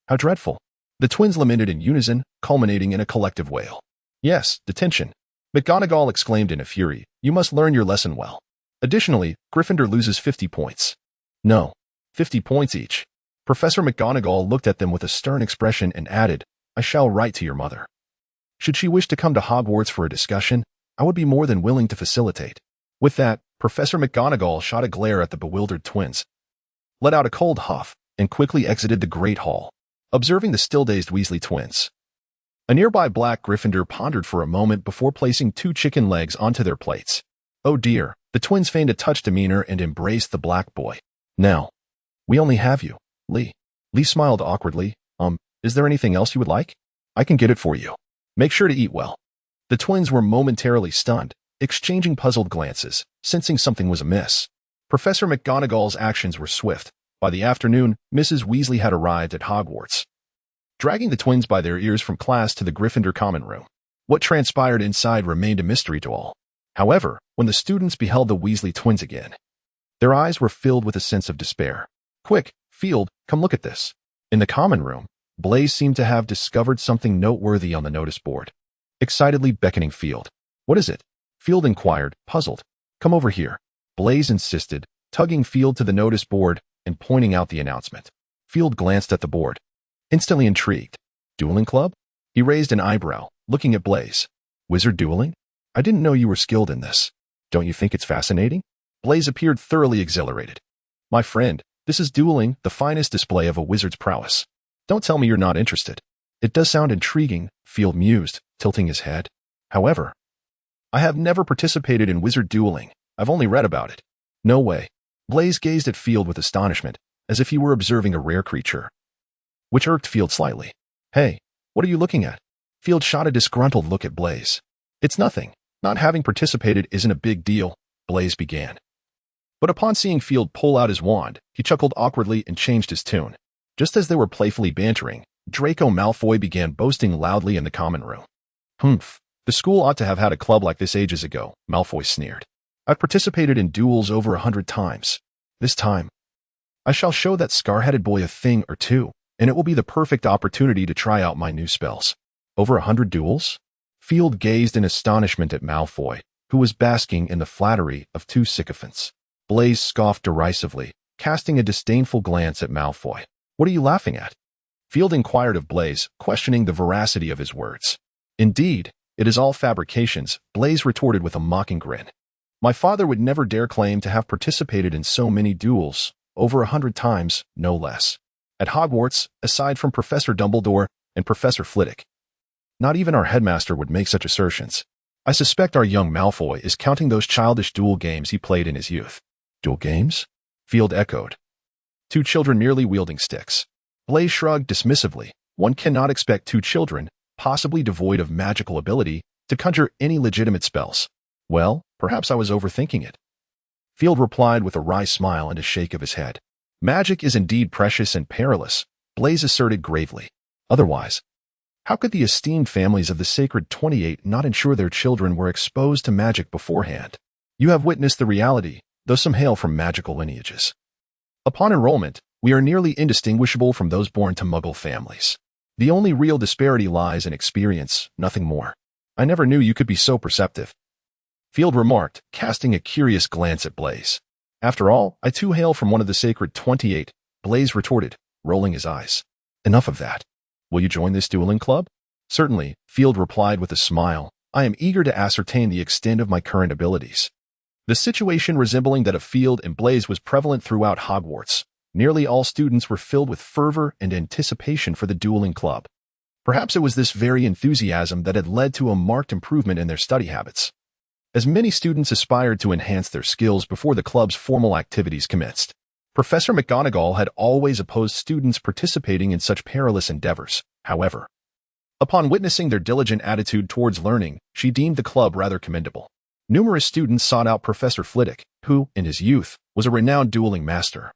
How dreadful. The twins lamented in unison, culminating in a collective wail. Yes, detention. McGonagall exclaimed in a fury, You must learn your lesson well. Additionally, Gryffindor loses 50 points. No, 50 points each. Professor McGonagall looked at them with a stern expression and added, I shall write to your mother. Should she wish to come to Hogwarts for a discussion, I would be more than willing to facilitate. With that, Professor McGonagall shot a glare at the bewildered twins, let out a cold huff, and quickly exited the Great Hall, observing the still-dazed Weasley twins. A nearby black Gryffindor pondered for a moment before placing 2 chicken legs onto their plates. Oh dear, the twins feigned a touched demeanor and embraced the black boy. Now, we only have you, Lee. Lee smiled awkwardly. Is there anything else you would like? I can get it for you. Make sure to eat well. The twins were momentarily stunned, exchanging puzzled glances, sensing something was amiss. Professor McGonagall's actions were swift. By the afternoon, Mrs. Weasley had arrived at Hogwarts, dragging the twins by their ears from class to the Gryffindor common room. What transpired inside remained a mystery to all. However, when the students beheld the Weasley twins again, their eyes were filled with a sense of despair. Quick, Field, come look at this. In the common room, Blaise seemed to have discovered something noteworthy on the notice board, excitedly beckoning Field. What is it? Field inquired, puzzled. Come over here. Blaise insisted, tugging Field to the notice board and pointing out the announcement. Field glanced at the board, instantly intrigued. Dueling Club? He raised an eyebrow, looking at Blaise. Wizard dueling? I didn't know you were skilled in this. Don't you think it's fascinating? Blaise appeared thoroughly exhilarated. My friend, this is dueling, the finest display of a wizard's prowess. Don't tell me you're not interested. It does sound intriguing, Field mused, tilting his head. However, I have never participated in wizard dueling. I've only read about it. No way. Blaise gazed at Field with astonishment, as if he were observing a rare creature, which irked Field slightly. Hey, what are you looking at? Field shot a disgruntled look at Blaise. It's nothing. Not having participated isn't a big deal, Blaise began. But upon seeing Field pull out his wand, he chuckled awkwardly and changed his tune. Just as they were playfully bantering, Draco Malfoy began boasting loudly in the common room. Humph, the school ought to have had a club like this ages ago, Malfoy sneered. I've participated in duels over 100 times. This time, I shall show that scar-headed boy a thing or two, and it will be the perfect opportunity to try out my new spells. Over 100 duels? Field gazed in astonishment at Malfoy, who was basking in the flattery of 2 sycophants. Blaise scoffed derisively, casting a disdainful glance at Malfoy. What are you laughing at? Field inquired of Blaise, questioning the veracity of his words. Indeed, it is all fabrications, Blaise retorted with a mocking grin. My father would never dare claim to have participated in so many duels, over 100 times, no less. At Hogwarts, aside from Professor Dumbledore and Professor Flitwick, not even our headmaster would make such assertions. I suspect our young Malfoy is counting those childish duel games he played in his youth. Duel games? Field echoed. 2 children merely wielding sticks. Blaise shrugged dismissively. One cannot expect 2 children, possibly devoid of magical ability, to conjure any legitimate spells. Well, perhaps I was overthinking it. Field replied with a wry smile and a shake of his head. Magic is indeed precious and perilous, Blaise asserted gravely. Otherwise, how could the esteemed families of the Sacred 28 not ensure their children were exposed to magic beforehand? You have witnessed the reality, though some hail from magical lineages. Upon enrollment, we are nearly indistinguishable from those born to Muggle families. The only real disparity lies in experience, nothing more. I never knew you could be so perceptive, Field remarked, casting a curious glance at Blaise. After all, I too hail from one of the sacred 28, Blaise retorted, rolling his eyes. Enough of that. Will you join this dueling club? Certainly, Field replied with a smile. I am eager to ascertain the extent of my current abilities. The situation resembling that of Field and Blaise was prevalent throughout Hogwarts. Nearly all students were filled with fervor and anticipation for the dueling club. Perhaps it was this very enthusiasm that had led to a marked improvement in their study habits, as many students aspired to enhance their skills before the club's formal activities commenced. Professor McGonagall had always opposed students participating in such perilous endeavors. However, upon witnessing their diligent attitude towards learning, she deemed the club rather commendable. Numerous students sought out Professor Flitwick, who, in his youth, was a renowned dueling master,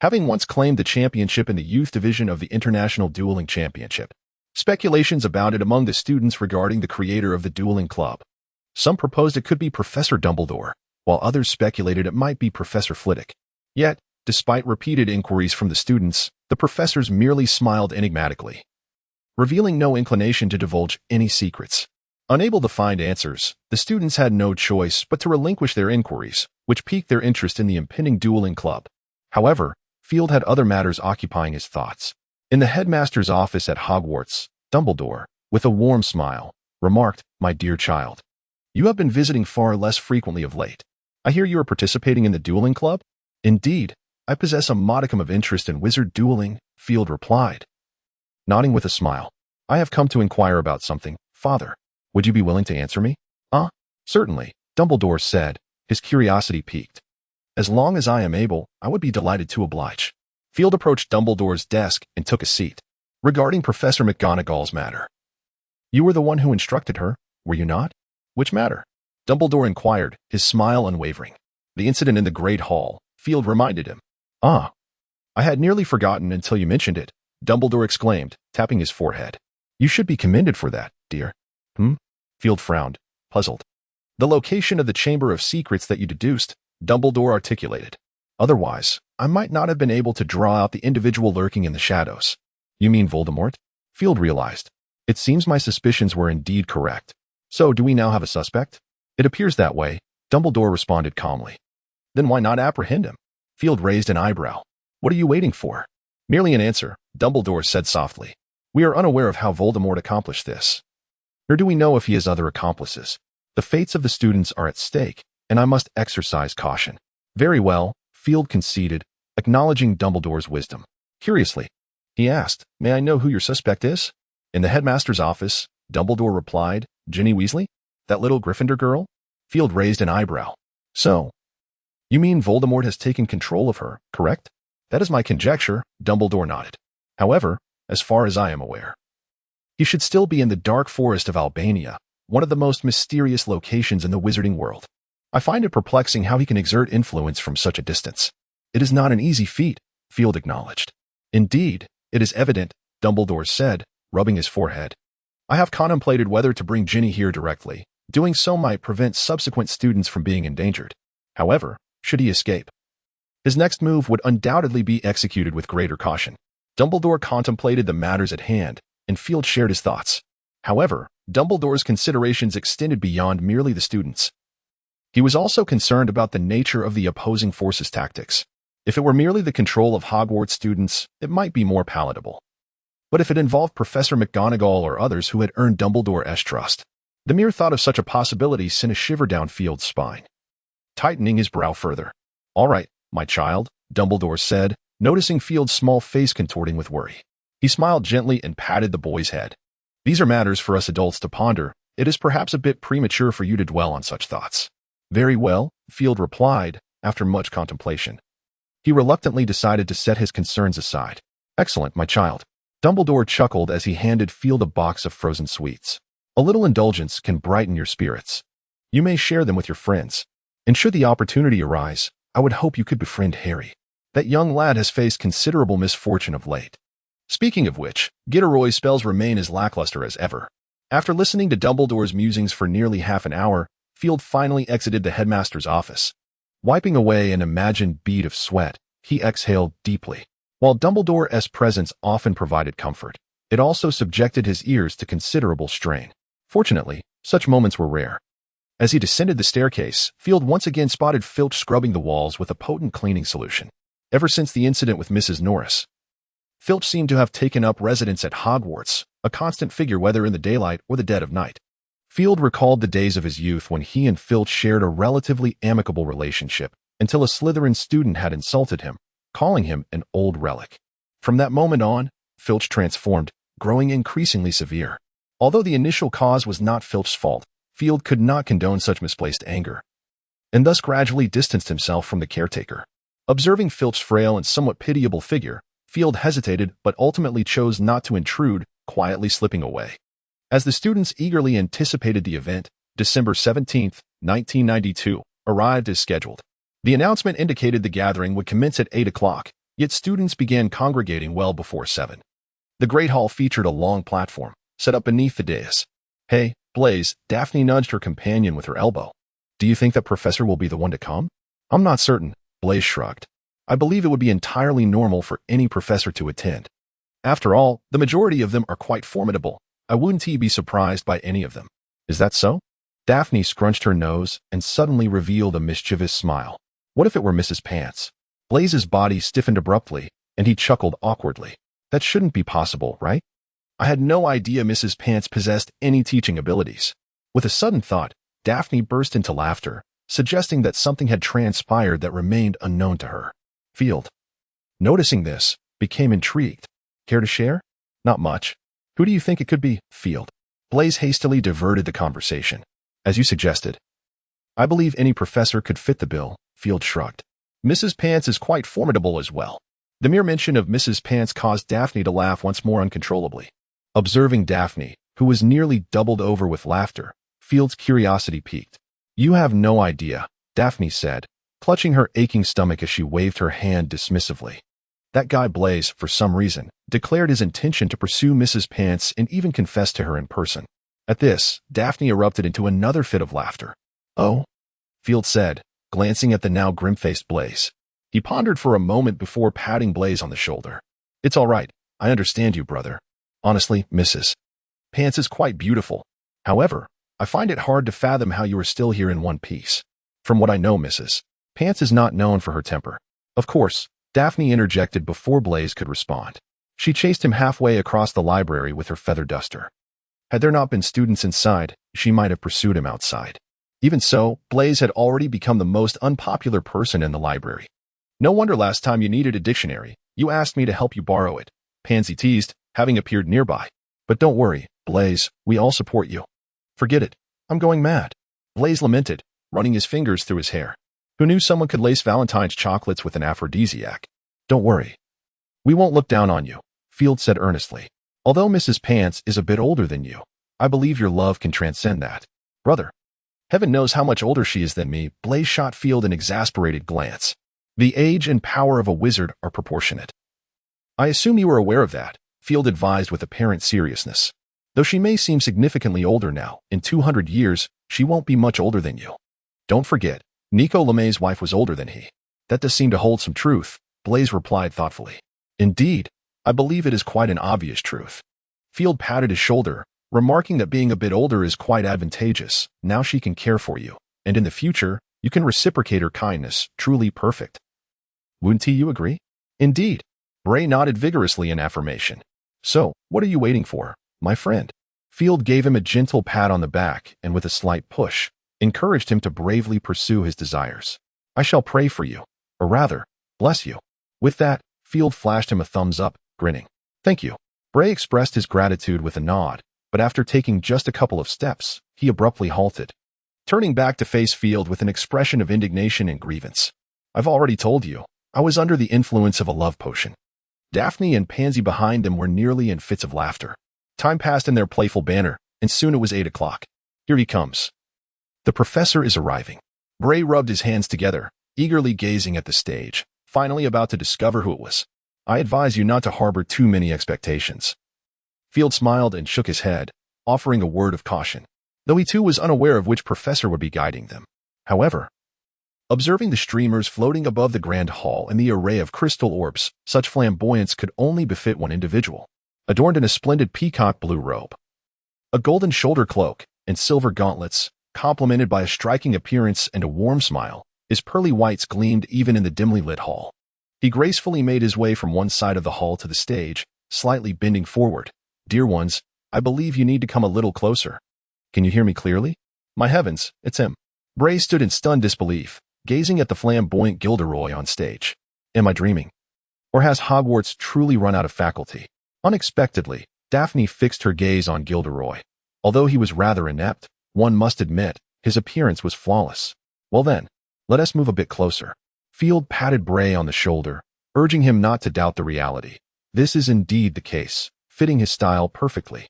having once claimed the championship in the youth division of the International Dueling Championship. Speculations abounded among the students regarding the creator of the dueling club. Some proposed it could be Professor Dumbledore, while others speculated it might be Professor Flitwick. Yet, despite repeated inquiries from the students, the professors merely smiled enigmatically, revealing no inclination to divulge any secrets. Unable to find answers, the students had no choice but to relinquish their inquiries, which piqued their interest in the impending dueling club. However, Field had other matters occupying his thoughts. In the headmaster's office at Hogwarts, Dumbledore, with a warm smile, remarked, "My dear child, you have been visiting far less frequently of late. I hear you are participating in the dueling club?" "Indeed, I possess a modicum of interest in wizard dueling," Field replied, nodding with a smile. "I have come to inquire about something, Father. Would you be willing to answer me?" Certainly," Dumbledore said, his curiosity piqued. "As long as I am able, I would be delighted to oblige." Field approached Dumbledore's desk and took a seat. "Regarding Professor McGonagall's matter. You were the one who instructed her, were you not?" "Which matter?" Dumbledore inquired, his smile unwavering. "The incident in the Great Hall," Field reminded him. "I had nearly forgotten until you mentioned it," Dumbledore exclaimed, tapping his forehead. "You should be commended for that, dear." Field frowned, puzzled. "The location of the Chamber of Secrets that you deduced," Dumbledore articulated. "Otherwise, I might not have been able to draw out the individual lurking in the shadows." "You mean Voldemort?" Field realized. "It seems my suspicions were indeed correct. So do we now have a suspect?" "It appears that way," Dumbledore responded calmly. "Then why not apprehend him?" Field raised an eyebrow. "What are you waiting for?" "Merely an answer," Dumbledore said softly. "We are unaware of how Voldemort accomplished this. Nor do we know if he has other accomplices. The fates of the students are at stake, and I must exercise caution." "Very well," Field conceded, acknowledging Dumbledore's wisdom. Curiously, he asked, "May I know who your suspect is?" "In the headmaster's office," Dumbledore replied. "Ginny Weasley? That little Gryffindor girl?" Field raised an eyebrow. "So, you mean Voldemort has taken control of her, correct?" "That is my conjecture," Dumbledore nodded. "However, as far as I am aware, he should still be in the dark forest of Albania, one of the most mysterious locations in the wizarding world. I find it perplexing how he can exert influence from such a distance." "It is not an easy feat," Field acknowledged. "Indeed, it is evident," Dumbledore said, rubbing his forehead. "I have contemplated whether to bring Ginny here directly. Doing so might prevent subsequent students from being endangered. However, should he escape, his next move would undoubtedly be executed with greater caution." Dumbledore contemplated the matters at hand, and Field shared his thoughts. However, Dumbledore's considerations extended beyond merely the students. He was also concerned about the nature of the opposing forces' tactics. If it were merely the control of Hogwarts students, it might be more palatable. But if it involved Professor McGonagall or others who had earned Dumbledore's trust, the mere thought of such a possibility sent a shiver down Field's spine, tightening his brow further. "All right, my child," Dumbledore said, noticing Field's small face contorting with worry. He smiled gently and patted the boy's head. "These are matters for us adults to ponder. It is perhaps a bit premature for you to dwell on such thoughts." "Very well," Field replied, after much contemplation. He reluctantly decided to set his concerns aside. "Excellent, my child." Dumbledore chuckled as he handed Field a box of frozen sweets. "A little indulgence can brighten your spirits. You may share them with your friends. And should the opportunity arise, I would hope you could befriend Harry. That young lad has faced considerable misfortune of late." Speaking of which, Gilderoy's spells remain as lackluster as ever. After listening to Dumbledore's musings for nearly half an hour, Field finally exited the headmaster's office. Wiping away an imagined bead of sweat, he exhaled deeply. While Dumbledore's presence often provided comfort, it also subjected his ears to considerable strain. Fortunately, Such moments were rare. As he descended the staircase, Field once again spotted Filch scrubbing the walls with a potent cleaning solution. Ever since the incident with Mrs. Norris, Filch seemed to have taken up residence at Hogwarts, a constant figure whether in the daylight or the dead of night. Field recalled the days of his youth when he and Filch shared a relatively amicable relationship, until a Slytherin student had insulted him, calling him an old relic. From that moment on, Filch transformed, growing increasingly severe. Although the initial cause was not Filch's fault, Field could not condone such misplaced anger, and thus gradually distanced himself from the caretaker. Observing Filch's frail and somewhat pitiable figure, Field hesitated but ultimately chose not to intrude, quietly slipping away. As the students eagerly anticipated the event, December 17, 1992, arrived as scheduled. The announcement indicated the gathering would commence at 8 o'clock, yet students began congregating well before 7. The Great Hall featured a long platform, set up beneath the dais. "Hey, Blaise," Daphne nudged her companion with her elbow. "Do you think that Professor will be the one to come?" "I'm not certain," Blaise shrugged. "I believe it would be entirely normal for any professor to attend. After all, the majority of them are quite formidable. I wouldn't be surprised by any of them." "Is that so?" Daphne scrunched her nose and suddenly revealed a mischievous smile. What if it were Mrs. Pants? Blaise's body stiffened abruptly, and he chuckled awkwardly. "That shouldn't be possible, right? I had no idea Mrs. Pants possessed any teaching abilities." With a sudden thought, Daphne burst into laughter, suggesting that something had transpired that remained unknown to her. Field, noticing this, became intrigued. "Care to share?" "Not much." "Who do you think it could be?" Field. Blaise hastily diverted the conversation. "As you suggested." "I believe any professor could fit the bill," Field shrugged. "Mrs. Pants is quite formidable as well." The mere mention of Mrs. Pants caused Daphne to laugh once more uncontrollably. Observing Daphne, who was nearly doubled over with laughter, Field's curiosity piqued. "You have no idea," Daphne said, clutching her aching stomach as she waved her hand dismissively. "That guy Blaise, for some reason, declared his intention to pursue Mrs. Pants and even confessed to her in person." At this, Daphne erupted into another fit of laughter. "Oh?" Field said, glancing at the now grim-faced Blaise. He pondered for a moment before patting Blaise on the shoulder. "It's all right. I understand you, brother. Honestly, Mrs. Pants is quite beautiful. However, I find it hard to fathom how you are still here in one piece. From what I know, Mrs. Pants is not known for her temper." "Of course," Daphne interjected before Blaise could respond. She chased him halfway across the library with her feather duster. Had there not been students inside, she might have pursued him outside. Even so, Blaise had already become the most unpopular person in the library. "No wonder last time you needed a dictionary, you asked me to help you borrow it," Pansy teased, having appeared nearby. "But don't worry, Blaise, we all support you." "Forget it. I'm going mad," Blaise lamented, running his fingers through his hair. Who knew someone could lace Valentine's chocolates with an aphrodisiac? "Don't worry. We won't look down on you," Field said earnestly. "Although Mrs. Pants is a bit older than you, I believe your love can transcend that." "Brother." "Heaven knows how much older she is than me," Blaise shot Field an exasperated glance. "The age and power of a wizard are proportionate." "I assume you are aware of that," Field advised with apparent seriousness. "Though she may seem significantly older now, in 200 years, she won't be much older than you. Don't forget, Nico LeMay's wife was older than he." "That does seem to hold some truth," Blaise replied thoughtfully. "Indeed, I believe it is quite an obvious truth." Field patted his shoulder, remarking that being a bit older is quite advantageous. Now she can care for you, and in the future, you can reciprocate her kindness, truly perfect. "Wouldn't you agree?" "Indeed." Bray nodded vigorously in affirmation. "So, what are you waiting for, my friend?" Field gave him a gentle pat on the back and with a slight push, encouraged him to bravely pursue his desires. "I shall pray for you, or rather, bless you." With that, Field flashed him a thumbs up, grinning. "Thank you." Bray expressed his gratitude with a nod, but after taking just a couple of steps, he abruptly halted, turning back to face Field with an expression of indignation and grievance. "I've already told you, I was under the influence of a love potion." Daphne and Pansy behind them were nearly in fits of laughter. Time passed in their playful banter, and soon it was 8 o'clock. "Here he comes. The professor is arriving." Bray rubbed his hands together, eagerly gazing at the stage, finally about to discover who it was. "I advise you not to harbor too many expectations." Field smiled and shook his head, offering a word of caution, though he too was unaware of which professor would be guiding them. However, observing the streamers floating above the grand hall and the array of crystal orbs, such flamboyance could only befit one individual, adorned in a splendid peacock blue robe, a golden shoulder cloak, and silver gauntlets, complemented by a striking appearance and a warm smile. His pearly whites gleamed even in the dimly lit hall. He gracefully made his way from one side of the hall to the stage, slightly bending forward. "Dear ones, I believe you need to come a little closer. Can you hear me clearly? My heavens, it's him." Bray stood in stunned disbelief, gazing at the flamboyant Gilderoy on stage. Am I dreaming? Or has Hogwarts truly run out of faculty? Unexpectedly, Daphne fixed her gaze on Gilderoy. Although he was rather inept, one must admit, his appearance was flawless. "Well then, let us move a bit closer." Field patted Bray on the shoulder, urging him not to doubt the reality. This is indeed the case, fitting his style perfectly.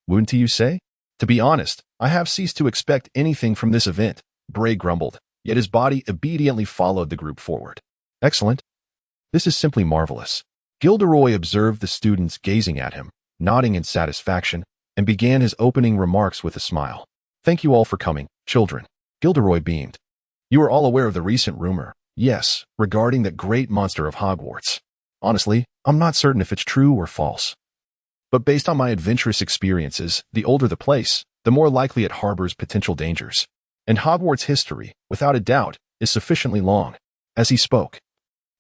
"Wouldn't you say? To be honest, I have ceased to expect anything from this event," Bray grumbled, yet his body obediently followed the group forward. "Excellent. This is simply marvelous." Gilderoy observed the students gazing at him, nodding in satisfaction, and began his opening remarks with a smile. "Thank you all for coming, children." Gilderoy beamed. "You are all aware of the recent rumor, yes, regarding that great monster of Hogwarts. Honestly, I'm not certain if it's true or false. But based on my adventurous experiences, the older the place, the more likely it harbors potential dangers. And Hogwarts' history, without a doubt, is sufficiently long." As he spoke,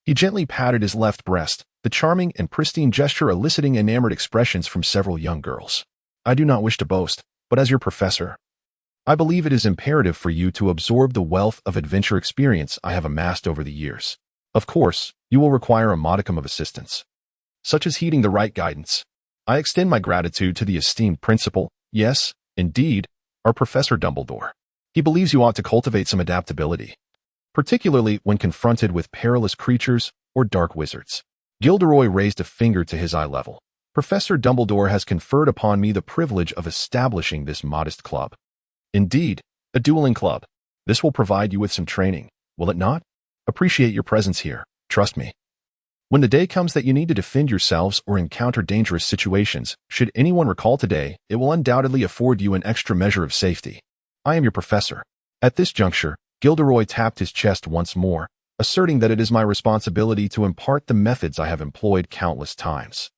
he gently patted his left breast, the charming and pristine gesture eliciting enamored expressions from several young girls. "I do not wish to boast, but as your professor, I believe it is imperative for you to absorb the wealth of adventure experience I have amassed over the years. Of course, you will require a modicum of assistance, such as heeding the right guidance. I extend my gratitude to the esteemed principal, yes, indeed, our Professor Dumbledore. He believes you ought to cultivate some adaptability, particularly when confronted with perilous creatures or dark wizards." Gilderoy raised a finger to his eye level. "Professor Dumbledore has conferred upon me the privilege of establishing this modest club. Indeed, a dueling club. This will provide you with some training, will it not? Appreciate your presence here, trust me. When the day comes that you need to defend yourselves or encounter dangerous situations, should anyone recall today, it will undoubtedly afford you an extra measure of safety. I am your professor." At this juncture, Gilderoy tapped his chest once more, asserting that it is my responsibility to impart the methods I have employed countless times.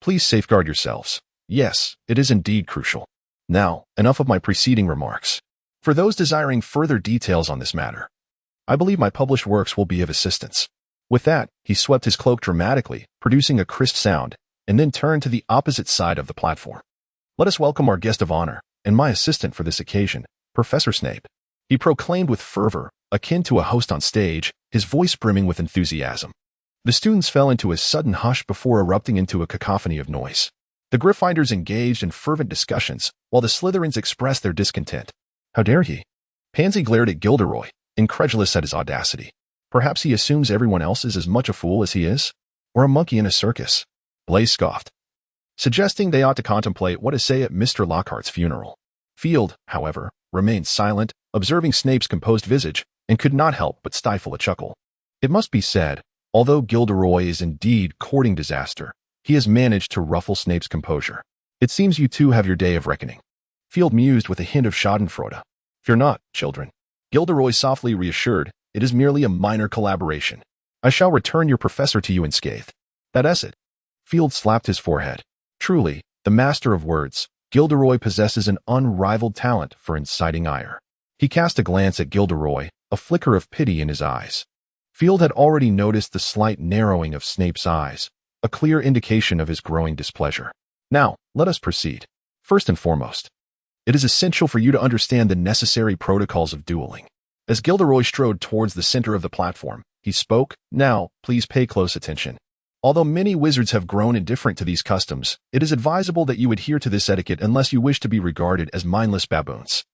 "Please safeguard yourselves. Yes, it is indeed crucial. Now, enough of my preceding remarks. For those desiring further details on this matter, I believe my published works will be of assistance." With that, he swept his cloak dramatically, producing a crisp sound, and then turned to the opposite side of the platform. "Let us welcome our guest of honor, and my assistant for this occasion, Professor Snape," he proclaimed with fervor, akin to a host on stage, his voice brimming with enthusiasm. The students fell into a sudden hush before erupting into a cacophony of noise. The Gryffindors engaged in fervent discussions, while the Slytherins expressed their discontent. "How dare he?" Pansy glared at Gilderoy, incredulous at his audacity. "Perhaps he assumes everyone else is as much a fool as he is? Or a monkey in a circus?" Blaise scoffed, suggesting they ought to contemplate what to say at Mr. Lockhart's funeral. Field, however, remained silent, observing Snape's composed visage, and could not help but stifle a chuckle. It must be said, although Gilderoy is indeed courting disaster, he has managed to ruffle Snape's composure. "It seems you two have your day of reckoning." Field mused with a hint of schadenfreude. "Fear not, children," Gilderoy softly reassured. "It is merely a minor collaboration. I shall return your professor to you unscathed. That's it." Field slapped his forehead. Truly, the master of words, Gilderoy possesses an unrivaled talent for inciting ire. He cast a glance at Gilderoy, a flicker of pity in his eyes. Field had already noticed the slight narrowing of Snape's eyes, a clear indication of his growing displeasure. "Now, let us proceed. First and foremost, it is essential for you to understand the necessary protocols of dueling." As Gilderoy strode towards the center of the platform, he spoke. "Now, please pay close attention. Although many wizards have grown indifferent to these customs, it is advisable that you adhere to this etiquette unless you wish to be regarded as mindless baboons.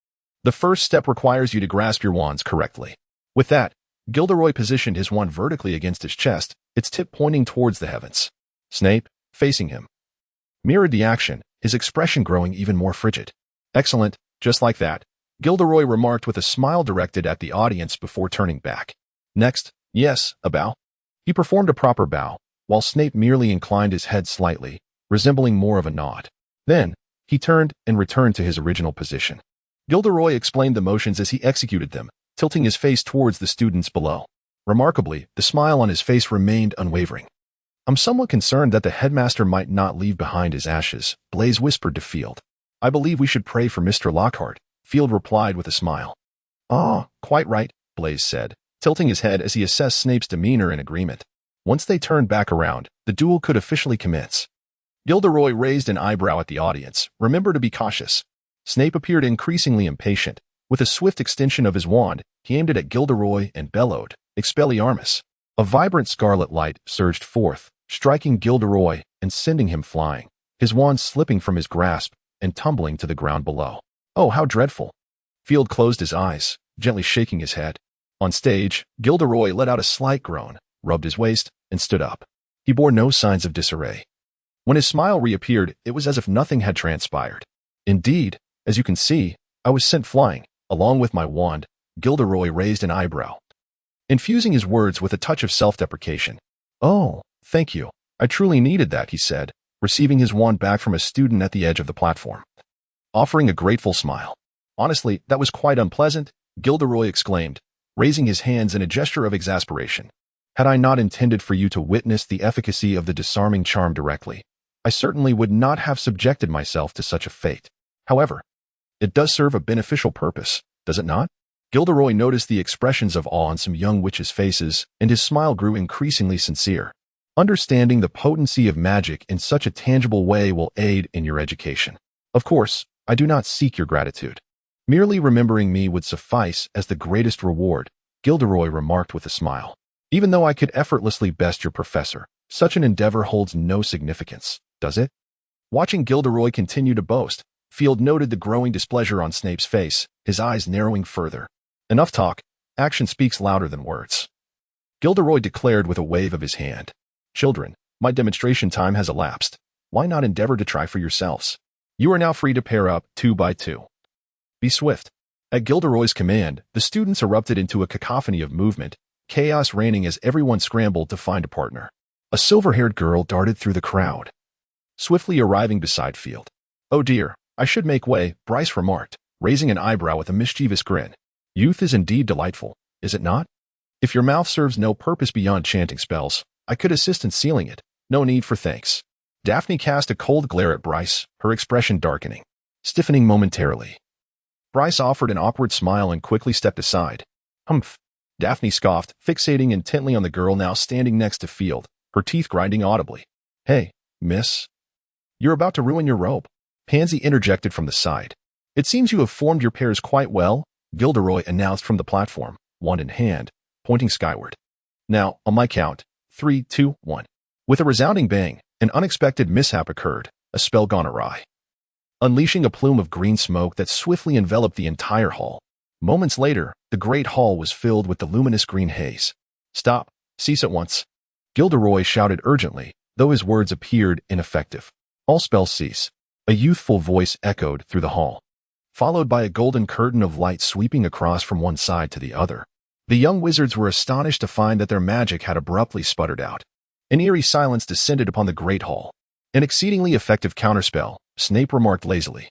The first step requires you to grasp your wands correctly." With that, Gilderoy positioned his wand vertically against his chest, its tip pointing towards the heavens. Snape, facing him, mirrored the action, his expression growing even more frigid. "Excellent, just like that," Gilderoy remarked with a smile directed at the audience before turning back. "Next, yes, a bow." He performed a proper bow, while Snape merely inclined his head slightly, resembling more of a nod. Then, he turned and returned to his original position. Gilderoy explained the motions as he executed them, tilting his face towards the students below. Remarkably, the smile on his face remained unwavering. "I'm somewhat concerned that the headmaster might not leave behind his ashes," Blaise whispered to Field. "I believe we should pray for Mr. Lockhart," Field replied with a smile. "Ah, quite right," Blaise said, tilting his head as he assessed Snape's demeanor in agreement. Once they turned back around, the duel could officially commence. Gilderoy raised an eyebrow at the audience. "Remember to be cautious." Snape appeared increasingly impatient. With a swift extension of his wand, he aimed it at Gilderoy and bellowed, "Expelliarmus!" A vibrant scarlet light surged forth, striking Gilderoy and sending him flying, his wand slipping from his grasp and tumbling to the ground below. "Oh, how dreadful!" Field closed his eyes, gently shaking his head. On stage, Gilderoy let out a slight groan, rubbed his waist, and stood up. He bore no signs of disarray. When his smile reappeared, it was as if nothing had transpired. "Indeed, as you can see, I was sent flying, along with my wand." Gilderoy raised an eyebrow, infusing his words with a touch of self-deprecation. "Oh, thank you. I truly needed that," he said, receiving his wand back from a student at the edge of the platform, offering a grateful smile. "Honestly, that was quite unpleasant," Gilderoy exclaimed, raising his hands in a gesture of exasperation. "Had I not intended for you to witness the efficacy of the disarming charm directly, I certainly would not have subjected myself to such a fate. However, it does serve a beneficial purpose, does it not?" Gilderoy noticed the expressions of awe on some young witches' faces, and his smile grew increasingly sincere. "Understanding the potency of magic in such a tangible way will aid in your education. Of course, I do not seek your gratitude. Merely remembering me would suffice as the greatest reward," Gilderoy remarked with a smile. "Even though I could effortlessly best your professor, such an endeavor holds no significance, does it?" Watching Gilderoy continue to boast, Field noted the growing displeasure on Snape's face, his eyes narrowing further. "Enough talk. Action speaks louder than words," Gilderoy declared with a wave of his hand. "Children, my demonstration time has elapsed. Why not endeavor to try for yourselves? You are now free to pair up 2 by 2. Be swift." At Gilderoy's command, the students erupted into a cacophony of movement, chaos reigning as everyone scrambled to find a partner. A silver-haired girl darted through the crowd, swiftly arriving beside Field. "Oh dear, I should make way," Bryce remarked, raising an eyebrow with a mischievous grin. "Youth is indeed delightful, is it not? If your mouth serves no purpose beyond chanting spells, I could assist in sealing it. No need for thanks." Daphne cast a cold glare at Bryce, her expression darkening, stiffening momentarily. Bryce offered an awkward smile and quickly stepped aside. "Humph," Daphne scoffed, fixating intently on the girl now standing next to Field, her teeth grinding audibly. "Hey, miss. You're about to ruin your robe," Pansy interjected from the side. "It seems you have formed your pairs quite well," Gilderoy announced from the platform, wand in hand, pointing skyward. "Now, on my count, 3, 2, 1. With a resounding bang, an unexpected mishap occurred, a spell gone awry, unleashing a plume of green smoke that swiftly enveloped the entire hall. Moments later, the great hall was filled with the luminous green haze. "Stop! Cease at once!" Gilderoy shouted urgently, though his words appeared ineffective. "All spells cease." A youthful voice echoed through the hall, followed by a golden curtain of light sweeping across from one side to the other. The young wizards were astonished to find that their magic had abruptly sputtered out. An eerie silence descended upon the great hall. "An exceedingly effective counterspell," Snape remarked lazily,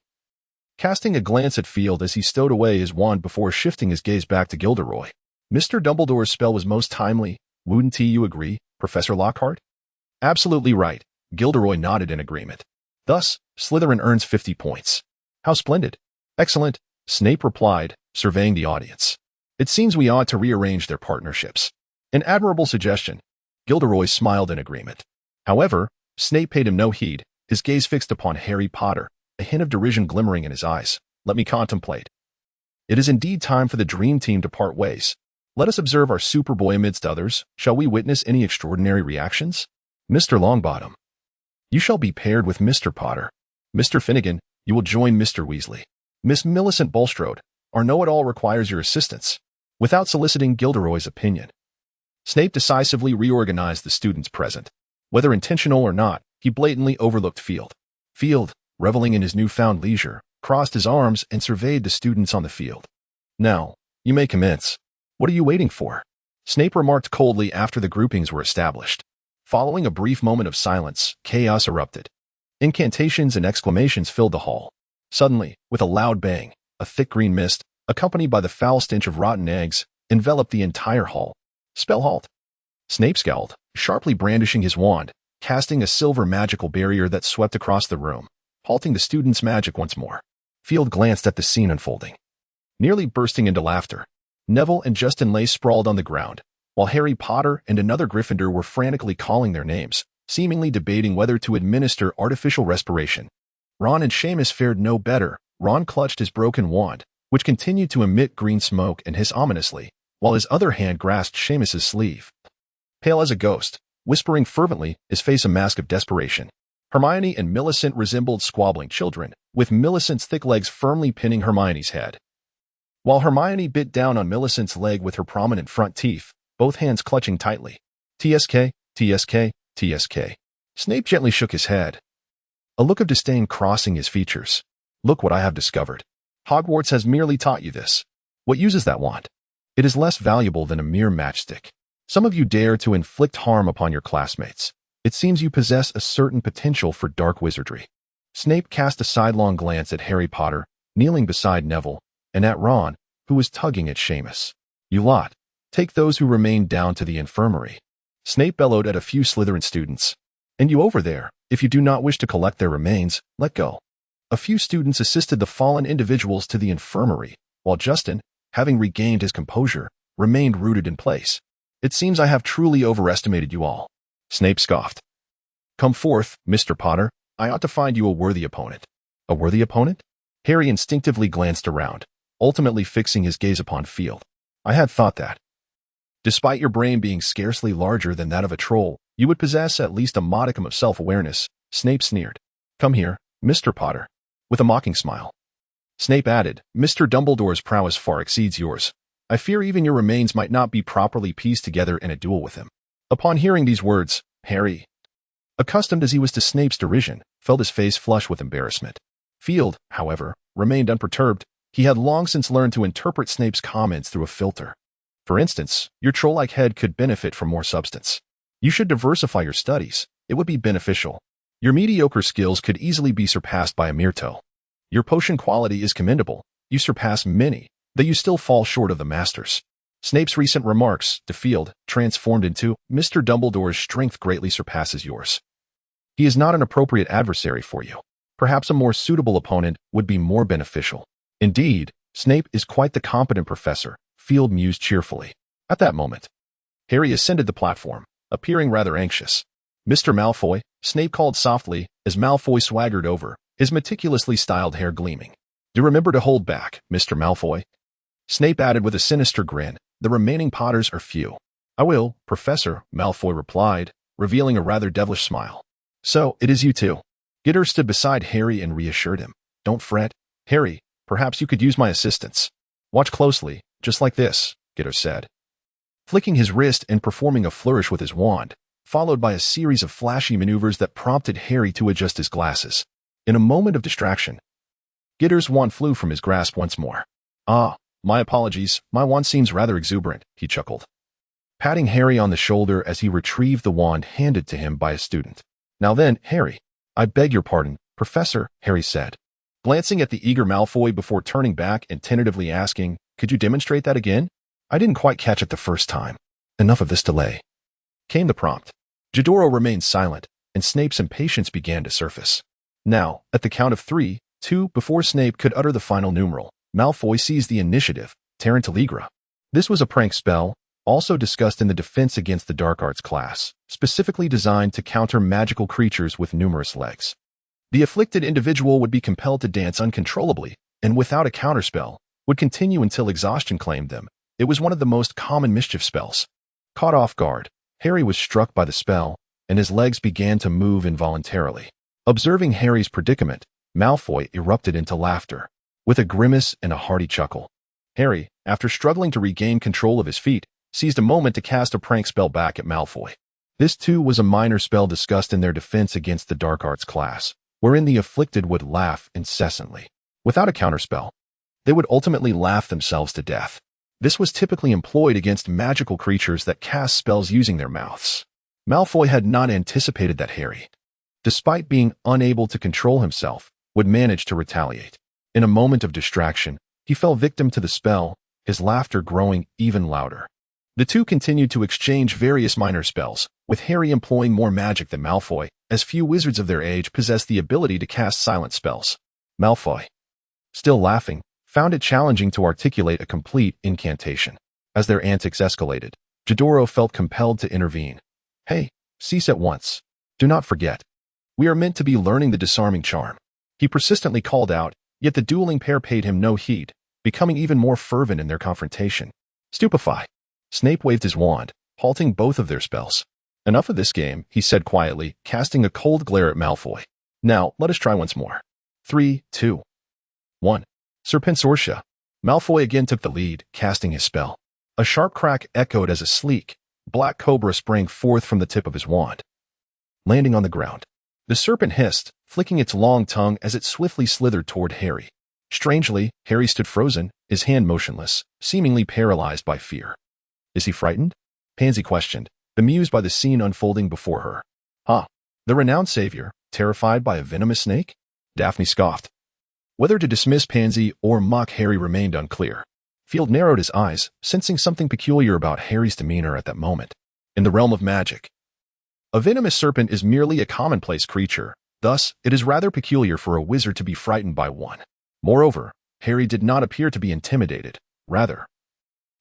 casting a glance at Field as he stowed away his wand before shifting his gaze back to Gilderoy. "Mr. Dumbledore's spell was most timely, wouldn't you agree, Professor Lockhart?" "Absolutely right," Gilderoy nodded in agreement. "Thus, Slytherin earns 50 points. How splendid." "Excellent," Snape replied, surveying the audience. "It seems we ought to rearrange their partnerships." "An admirable suggestion." Gilderoy smiled in agreement. However, Snape paid him no heed, his gaze fixed upon Harry Potter, a hint of derision glimmering in his eyes. "Let me contemplate. It is indeed time for the dream team to part ways. Let us observe our Superboy amidst others. Shall we witness any extraordinary reactions? Mr. Longbottom, you shall be paired with Mr. Potter. Mr. Finnegan, you will join Mr. Weasley. Miss Millicent Bulstrode, our know-it-all requires your assistance." Without soliciting Gilderoy's opinion, Snape decisively reorganized the students present. Whether intentional or not, he blatantly overlooked Field. Field, reveling in his newfound leisure, crossed his arms and surveyed the students on the field. "Now, you may commence. What are you waiting for?" Snape remarked coldly after the groupings were established. Following a brief moment of silence, chaos erupted. Incantations and exclamations filled the hall. Suddenly, with a loud bang, a thick green mist, accompanied by the foul stench of rotten eggs, enveloped the entire hall. "Spell halt!" Snape scowled, sharply brandishing his wand, casting a silver magical barrier that swept across the room, halting the students' magic once more. Field glanced at the scene unfolding. nearly bursting into laughter. Neville and Justin lay sprawled on the ground, while Harry Potter and another Gryffindor were frantically calling their names, seemingly debating whether to administer artificial respiration. Ron and Seamus fared no better. Ron clutched his broken wand, which continued to emit green smoke and hiss ominously, while his other hand grasped Seamus's sleeve. Pale as a ghost, whispering fervently, his face a mask of desperation. Hermione and Millicent resembled squabbling children, with Millicent's thick legs firmly pinning Hermione's head. While Hermione bit down on Millicent's leg with her prominent front teeth, both hands clutching tightly. TSK, TSK, TSK. Snape gently shook his head, a look of disdain crossing his features. Look what I have discovered. Hogwarts has merely taught you this. What use is that wand? It is less valuable than a mere matchstick. Some of you dare to inflict harm upon your classmates. It seems you possess a certain potential for dark wizardry. Snape cast a sidelong glance at Harry Potter, kneeling beside Neville, and at Ron, who was tugging at Seamus. You lot, take those who remain down to the infirmary. Snape bellowed at a few Slytherin students. And you over there, if you do not wish to collect their remains, let go. A few students assisted the fallen individuals to the infirmary, while Justin, having regained his composure, remained rooted in place. It seems I have truly overestimated you all. Snape scoffed. Come forth, Mr. Potter. I ought to find you a worthy opponent. A worthy opponent? Harry instinctively glanced around, ultimately fixing his gaze upon Field. I had thought that. Despite your brain being scarcely larger than that of a troll, you would possess at least a modicum of self-awareness, Snape sneered. Come here, Mr. Potter. With a mocking smile. Snape added, Mr. Dumbledore's prowess far exceeds yours. I fear even your remains might not be properly pieced together in a duel with him. Upon hearing these words, Harry, accustomed as he was to Snape's derision, felt his face flush with embarrassment. Field, however, remained unperturbed. He had long since learned to interpret Snape's comments through a filter. For instance, your troll-like head could benefit from more substance. You should diversify your studies. It would be beneficial. Your mediocre skills could easily be surpassed by a mere toe. Your potion quality is commendable. You surpass many, though you still fall short of the masters. Snape's recent remarks to Field transformed into, Mr. Dumbledore's strength greatly surpasses yours. He is not an appropriate adversary for you. Perhaps a more suitable opponent would be more beneficial. Indeed, Snape is quite the competent professor, Field mused cheerfully. At that moment, Harry ascended the platform, appearing rather anxious. Mr. Malfoy, Snape called softly, as Malfoy swaggered over, his meticulously styled hair gleaming. Do remember to hold back, Mr. Malfoy. Snape added with a sinister grin, the remaining Potters are few. I will, Professor, Malfoy replied, revealing a rather devilish smile. So, it is you two. Gitter stood beside Harry and reassured him. Don't fret. Harry, perhaps you could use my assistance. Watch closely, just like this, Gitter said. Flicking his wrist and performing a flourish with his wand, followed by a series of flashy maneuvers that prompted Harry to adjust his glasses. In a moment of distraction, Gitter's wand flew from his grasp once more. Ah, my apologies, my wand seems rather exuberant, he chuckled, patting Harry on the shoulder as he retrieved the wand handed to him by a student. Now then, Harry, I beg your pardon, Professor, Harry said, glancing at the eager Malfoy before turning back and tentatively asking, could you demonstrate that again? I didn't quite catch it the first time. Enough of this delay. Came the prompt. Jadoro remained silent, and Snape's impatience began to surface. Now, at the count of 3, 2, before Snape could utter the final numeral, Malfoy seized the initiative, Tarantaligra. This was a prank spell, also discussed in the Defense Against the Dark Arts class, specifically designed to counter magical creatures with numerous legs. The afflicted individual would be compelled to dance uncontrollably, and without a counterspell, would continue until exhaustion claimed them. It was one of the most common mischief spells. Caught off guard, Harry was struck by the spell, and his legs began to move involuntarily. Observing Harry's predicament, Malfoy erupted into laughter, with a grimace and a hearty chuckle. Harry, after struggling to regain control of his feet, seized a moment to cast a prank spell back at Malfoy. This too was a minor spell discussed in their Defense Against the Dark Arts class, wherein the afflicted would laugh incessantly. Without a counterspell, they would ultimately laugh themselves to death. This was typically employed against magical creatures that cast spells using their mouths. Malfoy had not anticipated that Harry, despite being unable to control himself, would manage to retaliate. In a moment of distraction, he fell victim to the spell, his laughter growing even louder. The two continued to exchange various minor spells, with Harry employing more magic than Malfoy, as few wizards of their age possessed the ability to cast silent spells. Malfoy, still laughing, found it challenging to articulate a complete incantation. As their antics escalated, Jadoro felt compelled to intervene. Hey, cease at once. Do not forget. We are meant to be learning the disarming charm. He persistently called out, yet the dueling pair paid him no heed, becoming even more fervent in their confrontation. Stupefy. Snape waved his wand, halting both of their spells. Enough of this game, he said quietly, casting a cold glare at Malfoy. Now, let us try once more. 3, 2, 1. Serpensortia. Malfoy again took the lead, casting his spell. A sharp crack echoed as a sleek, black cobra sprang forth from the tip of his wand, landing on the ground. The serpent hissed, flicking its long tongue as it swiftly slithered toward Harry. Strangely, Harry stood frozen, his hand motionless, seemingly paralyzed by fear. Is he frightened? Pansy questioned, bemused by the scene unfolding before her. The renowned savior, terrified by a venomous snake? Daphne scoffed. Whether to dismiss Pansy or mock Harry remained unclear. Field narrowed his eyes, sensing something peculiar about Harry's demeanor at that moment. In the realm of magic, a venomous serpent is merely a commonplace creature, thus it is rather peculiar for a wizard to be frightened by one. Moreover, Harry did not appear to be intimidated. Rather,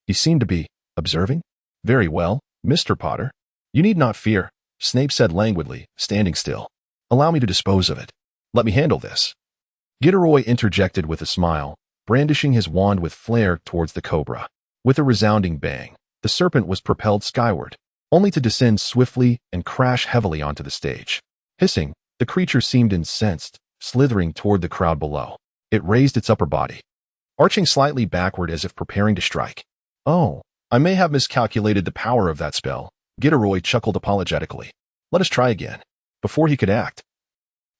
he seemed to be observing. Very well, Mr. Potter. You need not fear, Snape said languidly, standing still. Allow me to dispose of it. Let me handle this. Gilderoy interjected with a smile, brandishing his wand with flair towards the cobra. With a resounding bang, the serpent was propelled skyward, only to descend swiftly and crash heavily onto the stage. Hissing, the creature seemed incensed, slithering toward the crowd below. It raised its upper body, arching slightly backward as if preparing to strike. Oh, I may have miscalculated the power of that spell, Gilderoy chuckled apologetically. Let us try again. Before he could act,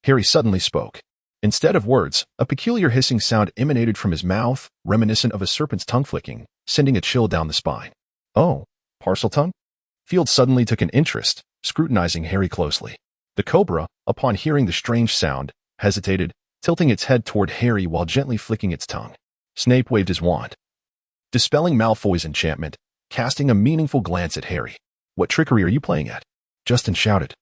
Harry suddenly spoke. Instead of words, a peculiar hissing sound emanated from his mouth, reminiscent of a serpent's tongue flicking, sending a chill down the spine. Oh, Parseltongue? Field suddenly took an interest, scrutinizing Harry closely. The cobra, upon hearing the strange sound, hesitated, tilting its head toward Harry while gently flicking its tongue. Snape waved his wand, dispelling Malfoy's enchantment, casting a meaningful glance at Harry. What trickery are you playing at? Justin shouted,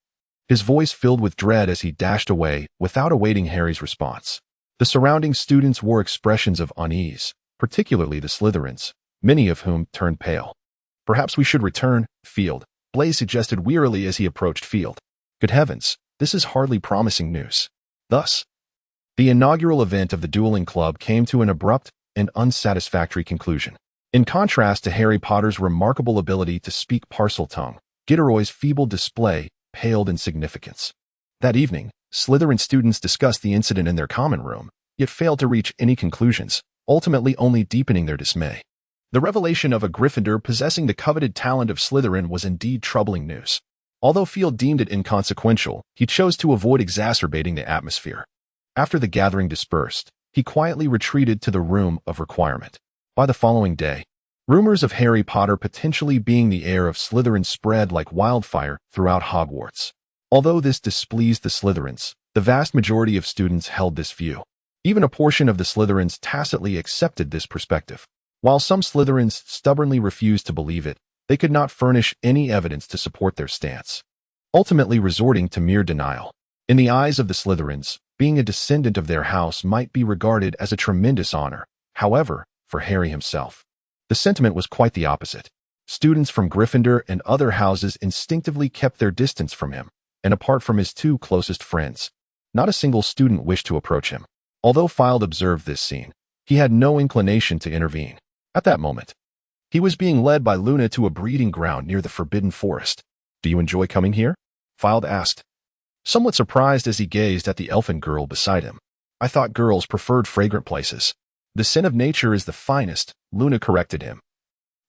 his voice filled with dread as he dashed away without awaiting Harry's response. The surrounding students wore expressions of unease, particularly the Slytherins, many of whom turned pale. Perhaps we should return, Field, Blaise suggested wearily as he approached Field. Good heavens, this is hardly promising news. Thus, the inaugural event of the Dueling Club came to an abrupt and unsatisfactory conclusion. In contrast to Harry Potter's remarkable ability to speak Parseltongue, Gilderoy's feeble display paled in significance. That evening, Slytherin students discussed the incident in their common room, yet failed to reach any conclusions, ultimately only deepening their dismay. The revelation of a Gryffindor possessing the coveted talent of Slytherin was indeed troubling news. Although Field deemed it inconsequential, he chose to avoid exacerbating the atmosphere. After the gathering dispersed, he quietly retreated to the room of requirement. By the following day, rumors of Harry Potter potentially being the heir of Slytherin spread like wildfire throughout Hogwarts. Although this displeased the Slytherins, the vast majority of students held this view. Even a portion of the Slytherins tacitly accepted this perspective. While some Slytherins stubbornly refused to believe it, they could not furnish any evidence to support their stance, ultimately resorting to mere denial. In the eyes of the Slytherins, being a descendant of their house might be regarded as a tremendous honor. However, for Harry himself, the sentiment was quite the opposite. Students from Gryffindor and other houses instinctively kept their distance from him, and apart from his two closest friends, not a single student wished to approach him. Although Field observed this scene, he had no inclination to intervene. At that moment, he was being led by Luna to a breeding ground near the Forbidden Forest. Do you enjoy coming here? Field asked, somewhat surprised as he gazed at the elfin girl beside him. I thought girls preferred fragrant places. The scent of nature is the finest, Luna corrected him,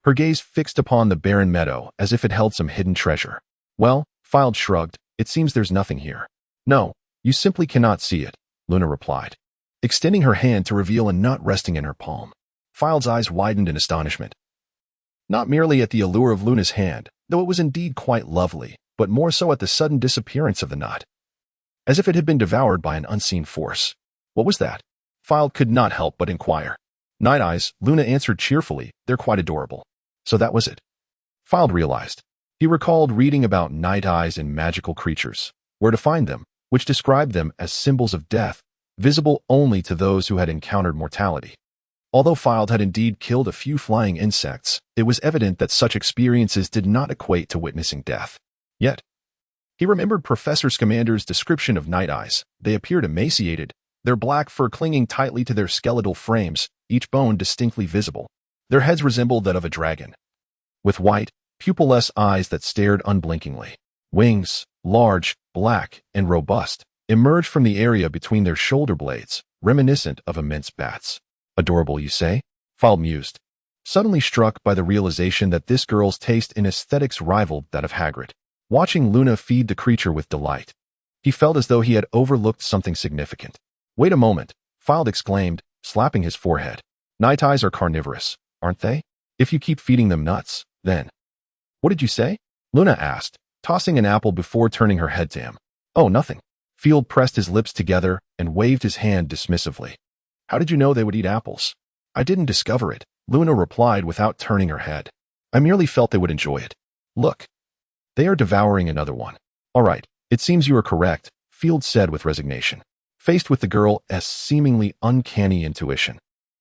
her gaze fixed upon the barren meadow as if it held some hidden treasure. Well, Field shrugged, it seems there's nothing here. No, you simply cannot see it, Luna replied, extending her hand to reveal a nut resting in her palm. Field's eyes widened in astonishment. Not merely at the allure of Luna's hand, though it was indeed quite lovely, but more so at the sudden disappearance of the nut, as if it had been devoured by an unseen force. What was that? Field could not help but inquire. Night Eyes, Luna answered cheerfully, they're quite adorable. So that was it. Field realized. He recalled reading about night eyes and magical creatures, where to find them, which described them as symbols of death, visible only to those who had encountered mortality. Although Field had indeed killed a few flying insects, it was evident that such experiences did not equate to witnessing death. Yet, he remembered Professor Scamander's description of night eyes. They appeared emaciated, their black fur clinging tightly to their skeletal frames, each bone distinctly visible. Their heads resembled that of a dragon, with white, pupilless eyes that stared unblinkingly. Wings, large, black, and robust, emerged from the area between their shoulder blades, reminiscent of immense bats. Adorable, you say? Field mused, suddenly struck by the realization that this girl's taste in aesthetics rivaled that of Hagrid. Watching Luna feed the creature with delight, he felt as though he had overlooked something significant. Wait a moment, Field exclaimed, slapping his forehead. Night eyes are carnivorous, aren't they? If you keep feeding them nuts, then. What did you say? Luna asked, tossing an apple before turning her head to him. Oh, nothing. Field pressed his lips together and waved his hand dismissively. How did you know they would eat apples? I didn't discover it, Luna replied without turning her head. I merely felt they would enjoy it. Look. They are devouring another one. All right, it seems you are correct, Field said with resignation. Faced with the girl's seemingly uncanny intuition,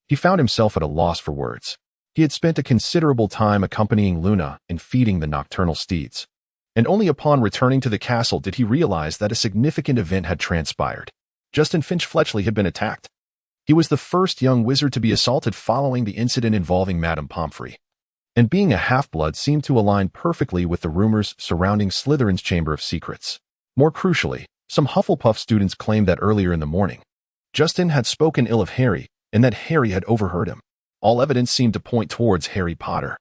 he found himself at a loss for words. He had spent a considerable time accompanying Luna in feeding the nocturnal steeds, and only upon returning to the castle did he realize that a significant event had transpired. Justin Finch-Fletchley had been attacked. He was the first young wizard to be assaulted following the incident involving Madame Pomfrey, and being a half-blood seemed to align perfectly with the rumors surrounding Slytherin's Chamber of Secrets. More crucially, some Hufflepuff students claimed that earlier in the morning, Justin had spoken ill of Harry, and that Harry had overheard him. All evidence seemed to point towards Harry Potter.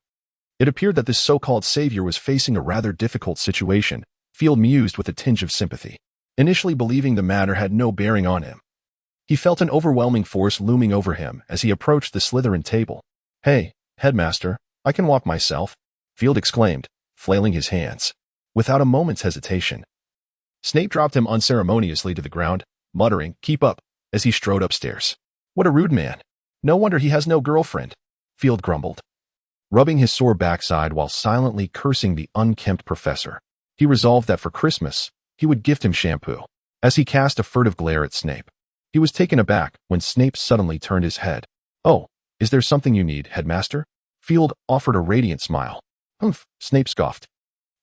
It appeared that this so-called savior was facing a rather difficult situation, Field mused with a tinge of sympathy. Initially believing the matter had no bearing on him, he felt an overwhelming force looming over him as he approached the Slytherin table. Hey, headmaster, I can walk myself, Field exclaimed, flailing his hands. Without a moment's hesitation, Snape dropped him unceremoniously to the ground, muttering, keep up, as he strode upstairs. What a rude man. No wonder he has no girlfriend, Field grumbled, rubbing his sore backside while silently cursing the unkempt professor. He resolved that for Christmas, he would gift him shampoo. As he cast a furtive glare at Snape, he was taken aback when Snape suddenly turned his head. Oh, is there something you need, headmaster? Field offered a radiant smile. Humph, Snape scoffed.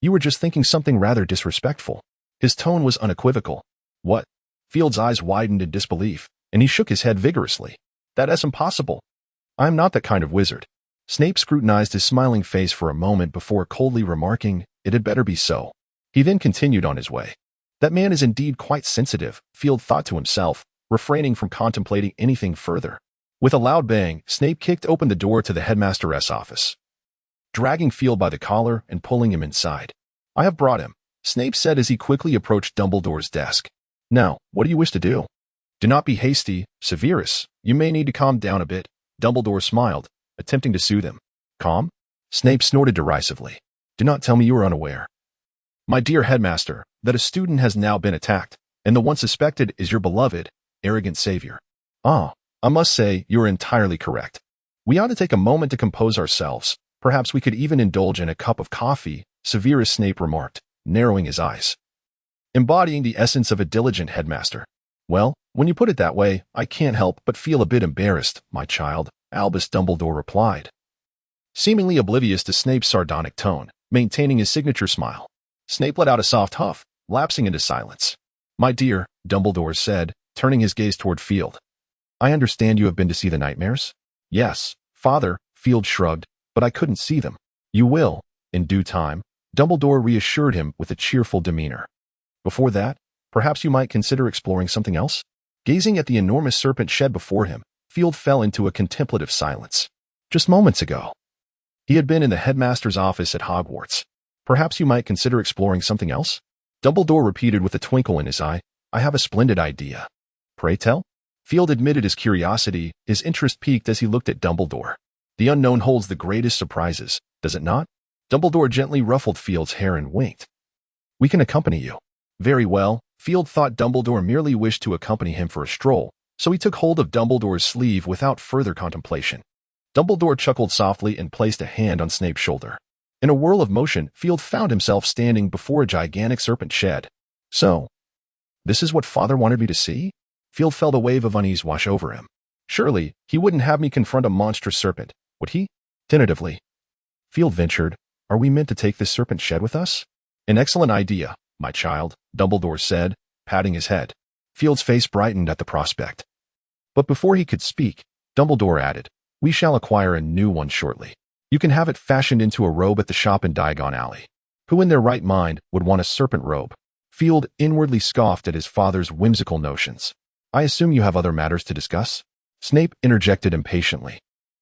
You were just thinking something rather disrespectful. His tone was unequivocal. What? Field's eyes widened in disbelief, and he shook his head vigorously. That's impossible. I am not that kind of wizard. Snape scrutinized his smiling face for a moment before coldly remarking, it had better be so. He then continued on his way. That man is indeed quite sensitive, Field thought to himself, refraining from contemplating anything further. With a loud bang, Snape kicked open the door to the headmaster's office, dragging Field by the collar and pulling him inside. I have brought him, Snape said as he quickly approached Dumbledore's desk. Now, what do you wish to do? Do not be hasty, Severus. You may need to calm down a bit, Dumbledore smiled, attempting to soothe him. Calm? Snape snorted derisively. Do not tell me you are unaware, my dear headmaster, that a student has now been attacked, and the one suspected is your beloved, arrogant savior. Ah, I must say you are entirely correct. We ought to take a moment to compose ourselves. Perhaps we could even indulge in a cup of coffee, Severus Snape remarked, narrowing his eyes. Embodying the essence of a diligent headmaster. Well, when you put it that way, I can't help but feel a bit embarrassed, my child, Albus Dumbledore replied, seemingly oblivious to Snape's sardonic tone, maintaining his signature smile. Snape let out a soft huff, lapsing into silence. My dear, Dumbledore said, turning his gaze toward Field. I understand you have been to see the nightmares? Yes, Father, Field shrugged, but I couldn't see them. You will, in due time, Dumbledore reassured him with a cheerful demeanor. Before that, perhaps you might consider exploring something else? Gazing at the enormous serpent shed before him, Field fell into a contemplative silence. Just moments ago, he had been in the headmaster's office at Hogwarts. Perhaps you might consider exploring something else? Dumbledore repeated with a twinkle in his eye. I have a splendid idea. Pray tell? Field admitted his curiosity, his interest piqued as he looked at Dumbledore. The unknown holds the greatest surprises, does it not? Dumbledore gently ruffled Field's hair and winked. We can accompany you. Very well, Field thought Dumbledore merely wished to accompany him for a stroll, so he took hold of Dumbledore's sleeve without further contemplation. Dumbledore chuckled softly and placed a hand on Snape's shoulder. In a whirl of motion, Field found himself standing before a gigantic serpent shed. So, this is what Father wanted me to see? Field felt a wave of unease wash over him. Surely, he wouldn't have me confront a monstrous serpent, would he? Tentatively, Field ventured, are we meant to take this serpent shed with us? An excellent idea, my child, Dumbledore said, patting his head. Field's face brightened at the prospect. But before he could speak, Dumbledore added, we shall acquire a new one shortly. You can have it fashioned into a robe at the shop in Diagon Alley. Who in their right mind would want a serpent robe? Field inwardly scoffed at his father's whimsical notions. I assume you have other matters to discuss? Snape interjected impatiently.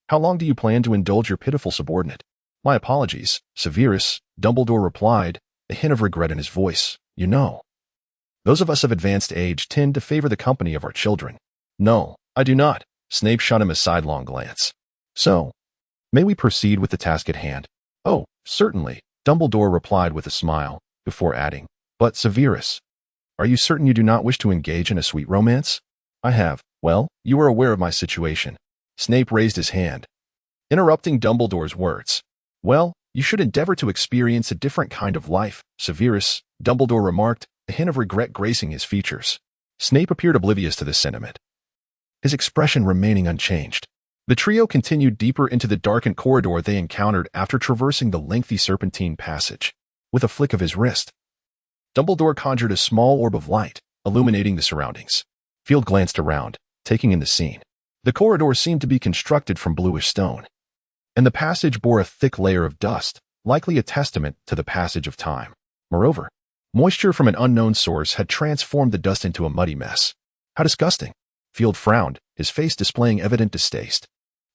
How long do you plan to indulge your pitiful subordinate? My apologies, Severus, Dumbledore replied, a hint of regret in his voice. You know, those of us of advanced age tend to favor the company of our children. No, I do not. Snape shot him a sidelong glance. So, may we proceed with the task at hand? Oh, certainly, Dumbledore replied with a smile, before adding, but Severus, are you certain you do not wish to engage in a sweet romance? I have. Well, you are aware of my situation. Snape raised his hand, interrupting Dumbledore's words. Well, you should endeavor to experience a different kind of life, Severus, Dumbledore remarked, a hint of regret gracing his features. Snape appeared oblivious to this sentiment, his expression remaining unchanged. The trio continued deeper into the darkened corridor they encountered after traversing the lengthy serpentine passage. With a flick of his wrist, Dumbledore conjured a small orb of light, illuminating the surroundings. Field glanced around, taking in the scene. The corridor seemed to be constructed from bluish stone, and the passage bore a thick layer of dust, likely a testament to the passage of time. Moreover, moisture from an unknown source had transformed the dust into a muddy mess. How disgusting! Field frowned, his face displaying evident distaste.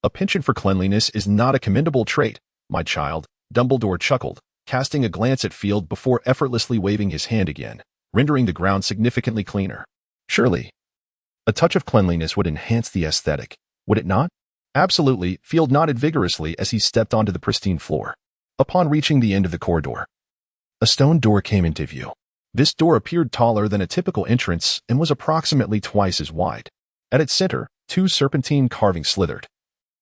A penchant for cleanliness is not a commendable trait, my child, Dumbledore chuckled, casting a glance at Field before effortlessly waving his hand again, rendering the ground significantly cleaner. Surely, a touch of cleanliness would enhance the aesthetic, would it not? Absolutely, Field nodded vigorously as he stepped onto the pristine floor. Upon reaching the end of the corridor, a stone door came into view. This door appeared taller than a typical entrance and was approximately twice as wide. At its center, two serpentine carvings slithered,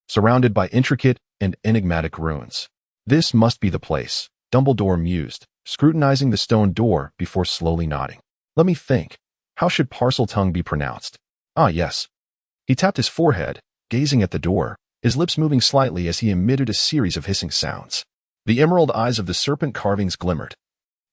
surrounded by intricate and enigmatic runes. This must be the place, Dumbledore mused, scrutinizing the stone door before slowly nodding. Let me think. How should Parseltongue be pronounced? Ah, yes. He tapped his forehead, gazing at the door, his lips moving slightly as he emitted a series of hissing sounds. The emerald eyes of the serpent carvings glimmered,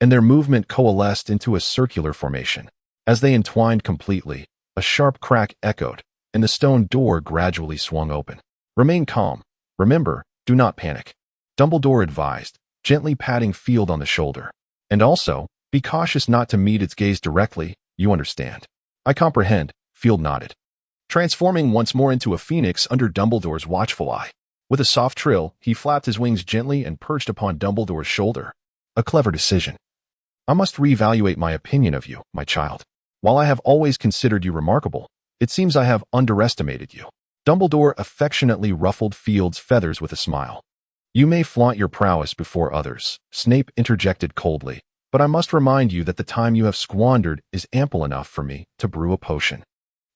and their movement coalesced into a circular formation. As they entwined completely, a sharp crack echoed, and the stone door gradually swung open. Remain calm. Remember, do not panic, Dumbledore advised, gently patting Field on the shoulder. And also, be cautious not to meet its gaze directly, you understand. I comprehend, Field nodded, transforming once more into a phoenix under Dumbledore's watchful eye. With a soft trill, he flapped his wings gently and perched upon Dumbledore's shoulder. A clever decision. I must reevaluate my opinion of you, my child. While I have always considered you remarkable, it seems I have underestimated you. Dumbledore affectionately ruffled Field's feathers with a smile. You may flaunt your prowess before others, Snape interjected coldly, but I must remind you that the time you have squandered is ample enough for me to brew a potion.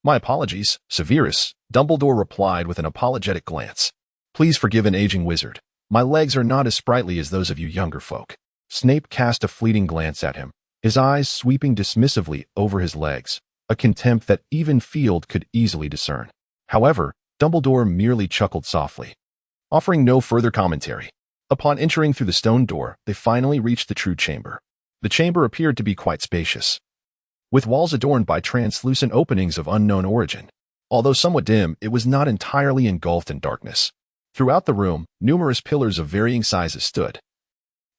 My apologies, Severus, Dumbledore replied with an apologetic glance. Please forgive an aging wizard. My legs are not as sprightly as those of you younger folk. Snape cast a fleeting glance at him, his eyes sweeping dismissively over his legs, a contempt that even Field could easily discern. However, Dumbledore merely chuckled softly, offering no further commentary. Upon entering through the stone door, they finally reached the true chamber. The chamber appeared to be quite spacious, with walls adorned by translucent openings of unknown origin. Although somewhat dim, it was not entirely engulfed in darkness. Throughout the room, numerous pillars of varying sizes stood,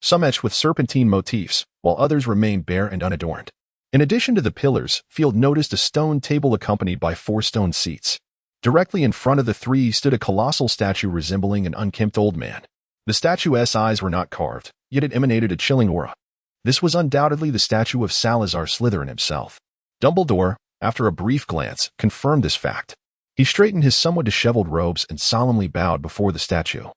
some etched with serpentine motifs, while others remained bare and unadorned. In addition to the pillars, Field noticed a stone table accompanied by 4 stone seats. Directly in front of the 3 stood a colossal statue resembling an unkempt old man. The statue's eyes were not carved, yet it emanated a chilling aura. This was undoubtedly the statue of Salazar Slytherin himself. Dumbledore, after a brief glance, confirmed this fact. He straightened his somewhat disheveled robes and solemnly bowed before the statue.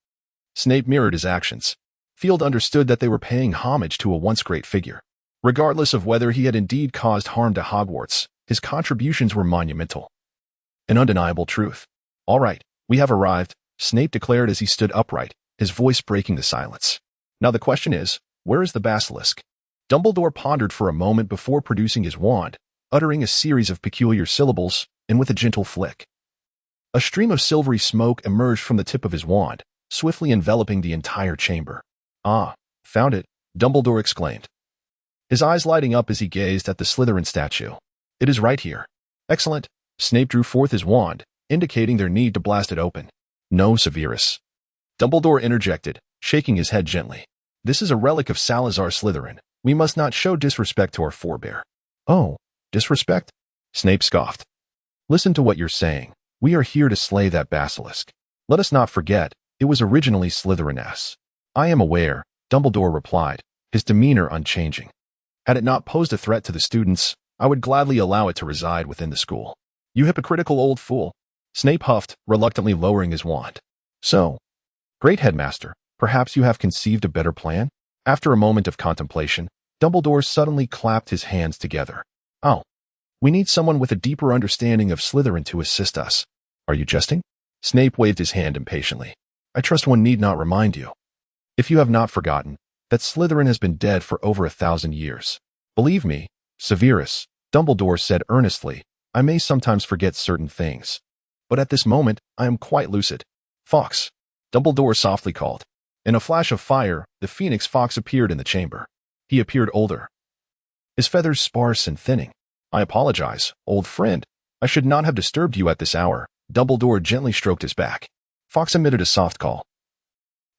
Snape mirrored his actions. Field understood that they were paying homage to a once great figure. Regardless of whether he had indeed caused harm to Hogwarts, his contributions were monumental. An undeniable truth. All right, we have arrived, Snape declared as he stood upright, his voice breaking the silence. Now the question is, where is the basilisk? Dumbledore pondered for a moment before producing his wand, uttering a series of peculiar syllables, and with a gentle flick, A stream of silvery smoke emerged from the tip of his wand, swiftly enveloping the entire chamber. "Ah, found it," Dumbledore exclaimed, his eyes lighting up as he gazed at the Slytherin statue. "It is right here." "Excellent." Snape drew forth his wand, indicating their need to blast it open. "No, Severus," Dumbledore interjected, shaking his head gently. "This is a relic of Salazar Slytherin. We must not show disrespect to our forebear." "Oh, disrespect?" Snape scoffed. "Listen to what you're saying. We are here to slay that basilisk. Let us not forget, it was originally Slytherin's." "I am aware," Dumbledore replied, his demeanor unchanging. "Had it not posed a threat to the students, I would gladly allow it to reside within the school." "You hypocritical old fool," Snape huffed, reluctantly lowering his wand. "So, great headmaster, perhaps you have conceived a better plan?" After a moment of contemplation, Dumbledore suddenly clapped his hands together. "Oh, we need someone with a deeper understanding of Slytherin to assist us." "Are you jesting?" Snape waved his hand impatiently. "I trust one need not remind you, if you have not forgotten, that Slytherin has been dead for over 1,000 years. Believe me, Severus," Dumbledore said earnestly, "I may sometimes forget certain things, but at this moment I am quite lucid." "Fox," Dumbledore softly called. In a flash of fire, the Phoenix Fox appeared in the chamber. He appeared older, his feathers sparse and thinning. "I apologize, old friend. I should not have disturbed you at this hour." Dumbledore gently stroked his back. Fox emitted a soft call,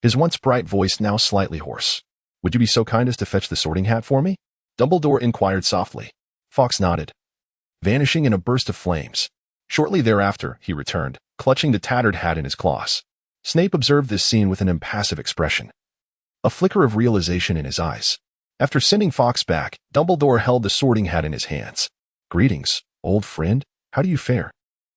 his once bright voice now slightly hoarse. "Would you be so kind as to fetch the sorting hat for me?" Dumbledore inquired softly. Fox nodded, vanishing in a burst of flames. Shortly thereafter, he returned, clutching the tattered hat in his claws. Snape observed this scene with an impassive expression, a flicker of realization in his eyes. After sending Fox back, Dumbledore held the sorting hat in his hands. "Greetings, old friend. How do you fare?"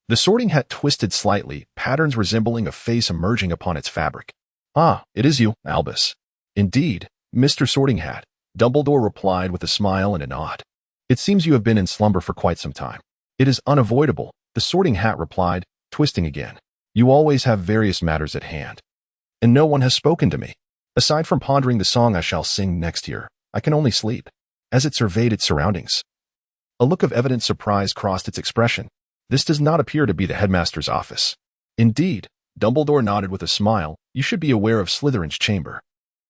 The sorting hat twisted slightly, patterns resembling a face emerging upon its fabric. "Ah, it is you, Albus." "Indeed, Mr. Sorting Hat," Dumbledore replied with a smile and a nod. "It seems you have been in slumber for quite some time." "It is unavoidable," the Sorting Hat replied, twisting again. "You always have various matters at hand, and no one has spoken to me. Aside from pondering the song I shall sing next year, I can only sleep." As it surveyed its surroundings, a look of evident surprise crossed its expression. "This does not appear to be the headmaster's office." "Indeed," Dumbledore nodded with a smile, "you should be aware of Slytherin's chamber."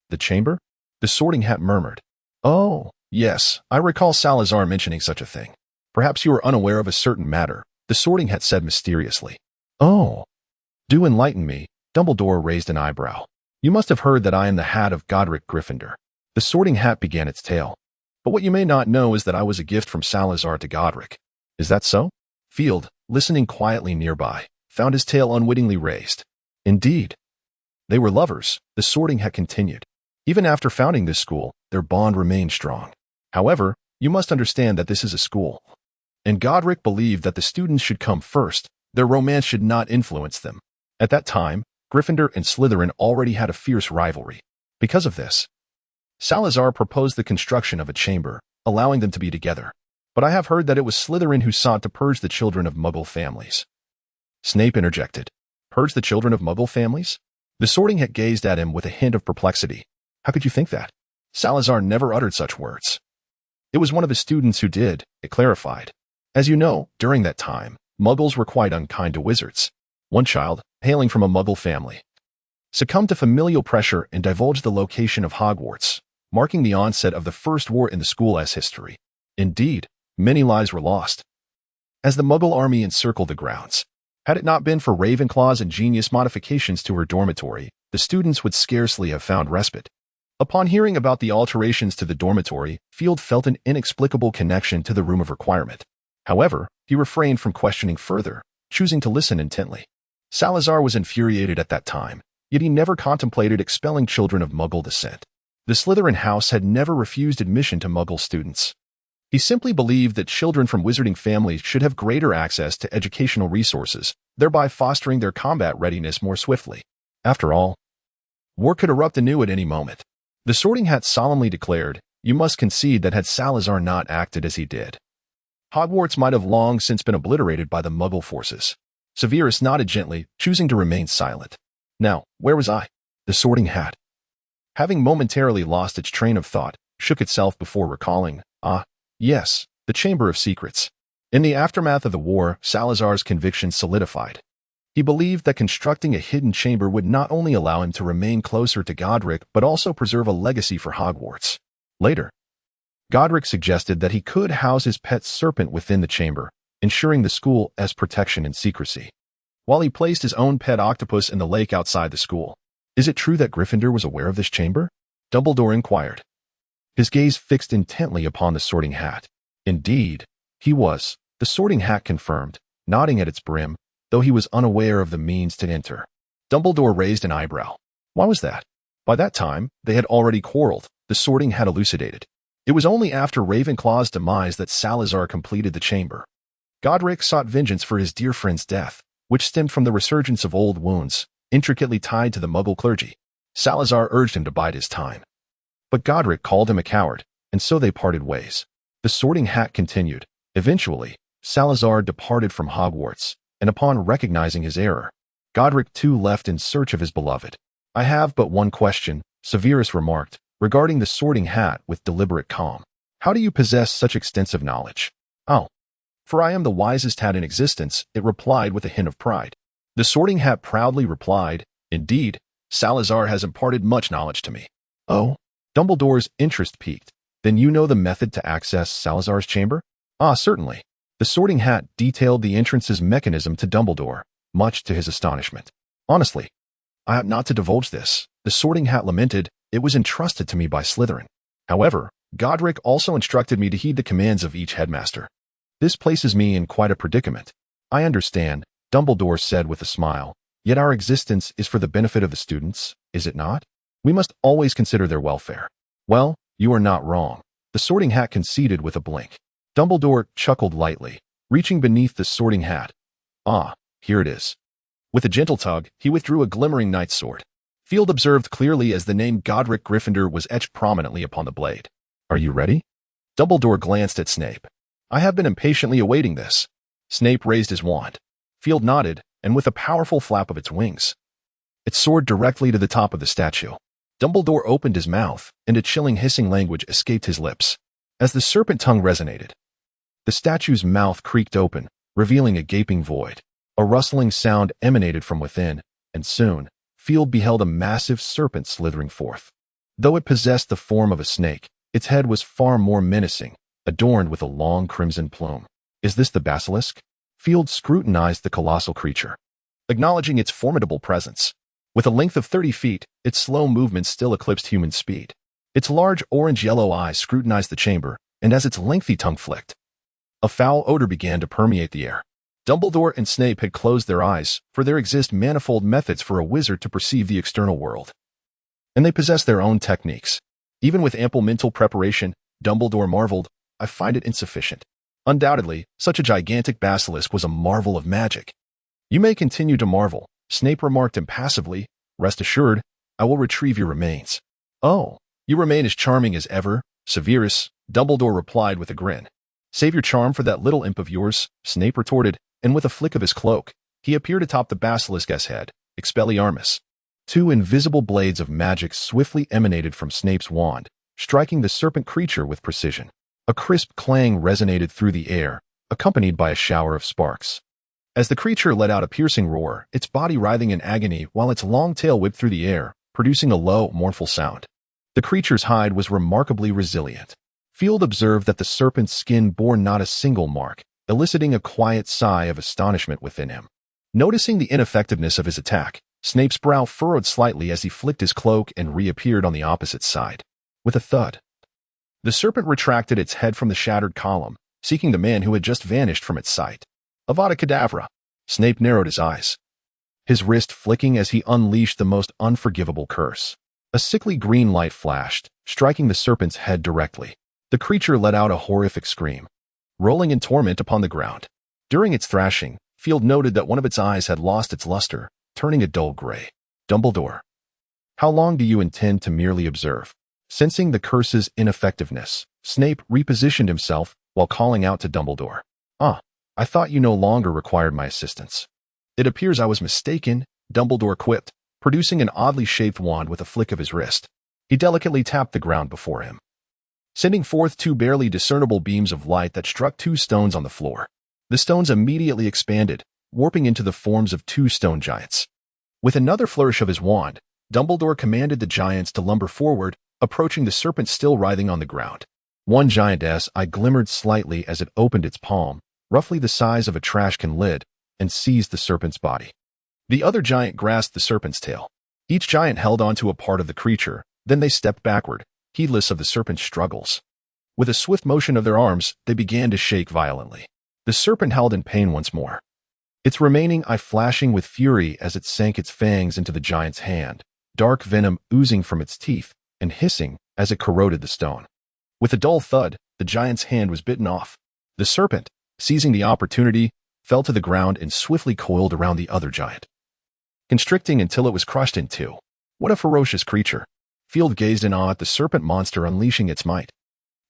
"The chamber?" the Sorting Hat murmured. "Oh, yes, I recall Salazar mentioning such a thing. Perhaps you are unaware of a certain matter," the Sorting Hat said mysteriously. "Oh, do enlighten me." Dumbledore raised an eyebrow. "You must have heard that I am the hat of Godric Gryffindor." The Sorting Hat began its tale. "But what you may not know is that I was a gift from Salazar to Godric." "Is that so?" Field, listening quietly nearby, found his tail unwittingly raised. "Indeed. They were lovers," the Sorting Hat continued. "Even after founding this school, their bond remained strong. However, you must understand that this is a school, and Godric believed that the students should come first. Their romance should not influence them. At that time, Gryffindor and Slytherin already had a fierce rivalry. Because of this, Salazar proposed the construction of a chamber, allowing them to be together. But I have heard that it was Slytherin who sought to purge the children of Muggle families." Snape interjected. "Purge the children of Muggle families?" The Sorting Hat gazed at him with a hint of perplexity. "How could you think that? Salazar never uttered such words." "It was one of his students who did," it clarified. "As you know, during that time, Muggles were quite unkind to wizards. One child, hailing from a Muggle family, succumbed to familial pressure and divulged the location of Hogwarts, marking the onset of the First War in the school's history. Indeed, many lives were lost as the Muggle army encircled the grounds. Had it not been for Ravenclaw's ingenious modifications to her dormitory, the students would scarcely have found respite." Upon hearing about the alterations to the dormitory, Field felt an inexplicable connection to the room of requirement. However, he refrained from questioning further, choosing to listen intently. Salazar was infuriated at that time, yet he never contemplated expelling children of Muggle descent. The Slytherin house had never refused admission to Muggle students. He simply believed that children from wizarding families should have greater access to educational resources, thereby fostering their combat readiness more swiftly. After all, war could erupt anew at any moment. The Sorting Hat solemnly declared, "You must concede that had Salazar not acted as he did, Hogwarts might have long since been obliterated by the Muggle forces." Severus nodded gently, choosing to remain silent. "Now, where was I?" The Sorting Hat, having momentarily lost its train of thought, shook itself before recalling, "Ah, yes, the Chamber of Secrets." In the aftermath of the war, Salazar's convictions solidified. He believed that constructing a hidden chamber would not only allow him to remain closer to Godric, but also preserve a legacy for Hogwarts. Later, Godric suggested that he could house his pet serpent within the chamber, ensuring the school's protection and secrecy, while he placed his own pet octopus in the lake outside the school. Is it true that Gryffindor was aware of this chamber? Dumbledore inquired, his gaze fixed intently upon the Sorting Hat. Indeed, he was, the Sorting Hat confirmed, nodding at its brim, though he was unaware of the means to enter. Dumbledore raised an eyebrow. Why was that? By that time, they had already quarreled, the Sorting Hat elucidated. It was only after Ravenclaw's demise that Salazar completed the chamber. Godric sought vengeance for his dear friend's death, which stemmed from the resurgence of old wounds, intricately tied to the Muggle clergy. Salazar urged him to bide his time, but Godric called him a coward, and so they parted ways. The Sorting Hat continued. Eventually, Salazar departed from Hogwarts, and upon recognizing his error, Godric too left in search of his beloved. I have but one question, Severus remarked, regarding the Sorting Hat with deliberate calm. How do you possess such extensive knowledge? Oh, for I am the wisest hat in existence, it replied with a hint of pride. The Sorting Hat proudly replied, Indeed, Salazar has imparted much knowledge to me. Oh? Dumbledore's interest piqued. Then you know the method to access Salazar's chamber? Ah, certainly. The Sorting Hat detailed the entrance's mechanism to Dumbledore, much to his astonishment. Honestly, I ought not to divulge this. The Sorting Hat lamented, it was entrusted to me by Slytherin. However, Godric also instructed me to heed the commands of each headmaster. This places me in quite a predicament. I understand, Dumbledore said with a smile, yet our existence is for the benefit of the students, is it not? We must always consider their welfare. Well, you are not wrong. The Sorting Hat conceded with a blink. Dumbledore chuckled lightly, reaching beneath the Sorting Hat. Ah, here it is. With a gentle tug, he withdrew a glimmering knight's sword. Field observed clearly as the name Godric Gryffindor was etched prominently upon the blade. Are you ready? Dumbledore glanced at Snape. I have been impatiently awaiting this. Snape raised his wand. Field nodded, and with a powerful flap of its wings, it soared directly to the top of the statue. Dumbledore opened his mouth, and a chilling hissing language escaped his lips. As the serpent tongue resonated, the statue's mouth creaked open, revealing a gaping void. A rustling sound emanated from within, and soon, Field beheld a massive serpent slithering forth. Though it possessed the form of a snake, its head was far more menacing, adorned with a long crimson plume. Is this the basilisk? Field scrutinized the colossal creature, acknowledging its formidable presence. With a length of 30 feet, its slow movements still eclipsed human speed. Its large orange-yellow eyes scrutinized the chamber, and as its lengthy tongue flicked, a foul odor began to permeate the air. Dumbledore and Snape had closed their eyes, for there exist manifold methods for a wizard to perceive the external world, and they possess their own techniques. Even with ample mental preparation, Dumbledore marveled, I find it insufficient. Undoubtedly, such a gigantic basilisk was a marvel of magic. You may continue to marvel, Snape remarked impassively. Rest assured, I will retrieve your remains. Oh, you remain as charming as ever, Severus, Dumbledore replied with a grin. Save your charm for that little imp of yours, Snape retorted, and with a flick of his cloak, he appeared atop the basilisk's head, Expelliarmus. Two invisible blades of magic swiftly emanated from Snape's wand, striking the serpent creature with precision. A crisp clang resonated through the air, accompanied by a shower of sparks. As the creature let out a piercing roar, its body writhing in agony while its long tail whipped through the air, producing a low, mournful sound. The creature's hide was remarkably resilient. Field observed that the serpent's skin bore not a single mark, eliciting a quiet sigh of astonishment within him. Noticing the ineffectiveness of his attack, Snape's brow furrowed slightly as he flicked his cloak and reappeared on the opposite side. With a thud, the serpent retracted its head from the shattered column, seeking the man who had just vanished from its sight. Avada Kedavra! Snape narrowed his eyes, his wrist flicking as he unleashed the most unforgivable curse. A sickly green light flashed, striking the serpent's head directly. The creature let out a horrific scream, rolling in torment upon the ground. During its thrashing, Field noted that one of its eyes had lost its luster, turning a dull gray. Dumbledore, how long do you intend to merely observe? Sensing the curse's ineffectiveness, Snape repositioned himself while calling out to Dumbledore. I thought you no longer required my assistance. It appears I was mistaken, Dumbledore quipped, producing an oddly shaped wand with a flick of his wrist. He delicately tapped the ground before him, sending forth two barely discernible beams of light that struck two stones on the floor. The stones immediately expanded, warping into the forms of two stone giants. With another flourish of his wand, Dumbledore commanded the giants to lumber forward, approaching the serpent still writhing on the ground. One giant's eye glimmered slightly as it opened its palm, roughly the size of a trash can lid, and seized the serpent's body. The other giant grasped the serpent's tail. Each giant held onto a part of the creature, then they stepped backward, heedless of the serpent's struggles. With a swift motion of their arms, they began to shake violently. The serpent howled in pain once more, its remaining eye flashing with fury as it sank its fangs into the giant's hand, dark venom oozing from its teeth and hissing as it corroded the stone. With a dull thud, the giant's hand was bitten off. The serpent, seizing the opportunity, fell to the ground and swiftly coiled around the other giant, constricting until it was crushed in two. What a ferocious creature! Field gazed in awe at the serpent monster unleashing its might.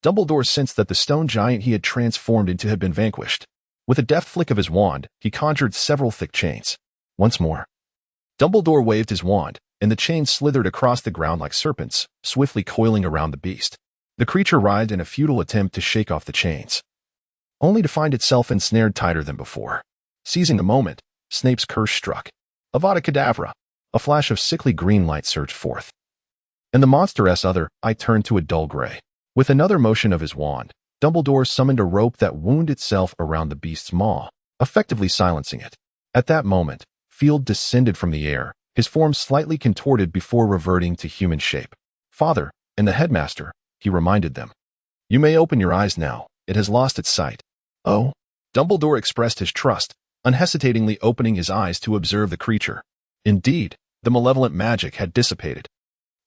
Dumbledore sensed that the stone giant he had transformed into had been vanquished. With a deft flick of his wand, he conjured several thick chains. Once more, Dumbledore waved his wand, and the chains slithered across the ground like serpents, swiftly coiling around the beast. The creature writhed in a futile attempt to shake off the chains, only to find itself ensnared tighter than before. Seizing the moment, Snape's curse struck. Avada Kedavra! A flash of sickly green light surged forth, and the monster's other eye turned to a dull gray. With another motion of his wand, Dumbledore summoned a rope that wound itself around the beast's maw, effectively silencing it. At that moment, Field descended from the air, his form slightly contorted before reverting to human shape. "Father, and the headmaster," he reminded them. "You may open your eyes now. It has lost its sight." "Oh?" Dumbledore expressed his trust, unhesitatingly opening his eyes to observe the creature. Indeed, the malevolent magic had dissipated.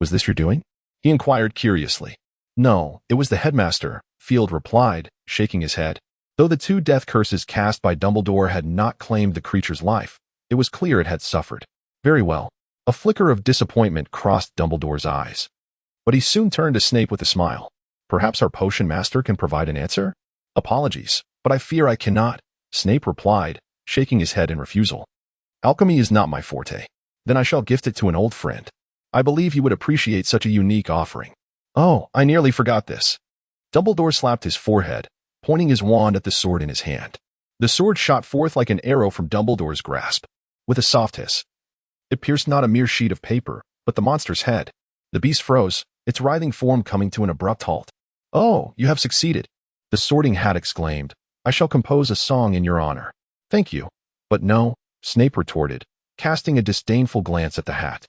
"Was this your doing?" he inquired curiously. "No, it was the headmaster," Field replied, shaking his head. Though the two death curses cast by Dumbledore had not claimed the creature's life, it was clear it had suffered. "Very well." A flicker of disappointment crossed Dumbledore's eyes, but he soon turned to Snape with a smile. "Perhaps our potion master can provide an answer?" "Apologies, but I fear I cannot," Snape replied, shaking his head in refusal. "Alchemy is not my forte." "Then I shall gift it to an old friend. I believe he would appreciate such a unique offering." "Oh, I nearly forgot this." Dumbledore slapped his forehead, pointing his wand at the sword in his hand. The sword shot forth like an arrow from Dumbledore's grasp. With a soft hiss, it pierced not a mere sheet of paper, but the monster's head. The beast froze, its writhing form coming to an abrupt halt. "Oh, you have succeeded," the Sorting Hat exclaimed. "I shall compose a song in your honor." "Thank you." "But no," Snape retorted, casting a disdainful glance at the hat.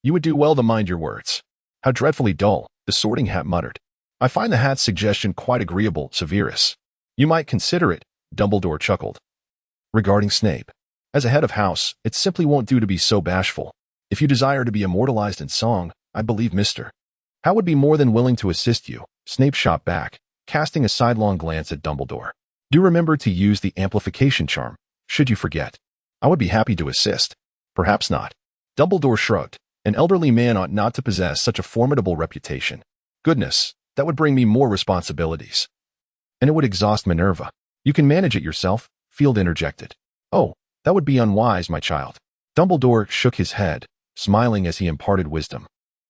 "You would do well to mind your words." "How dreadfully dull," the Sorting Hat muttered. "I find the hat's suggestion quite agreeable, Severus." "You might consider it," Dumbledore chuckled. Regarding Snape, as a head of house, it simply won't do to be so bashful. If you desire to be immortalized in song, I believe Mr. Howe would be more than willing to assist you. Snape shot back, casting a sidelong glance at Dumbledore. "Do remember to use the amplification charm, should you forget." "I would be happy to assist." "Perhaps not." Dumbledore shrugged. "An elderly man ought not to possess such a formidable reputation." "Goodness, that would bring me more responsibilities." "And it would exhaust Minerva." "You can manage it yourself," Field interjected. "Oh, that would be unwise, my child." Dumbledore shook his head, smiling as he imparted wisdom,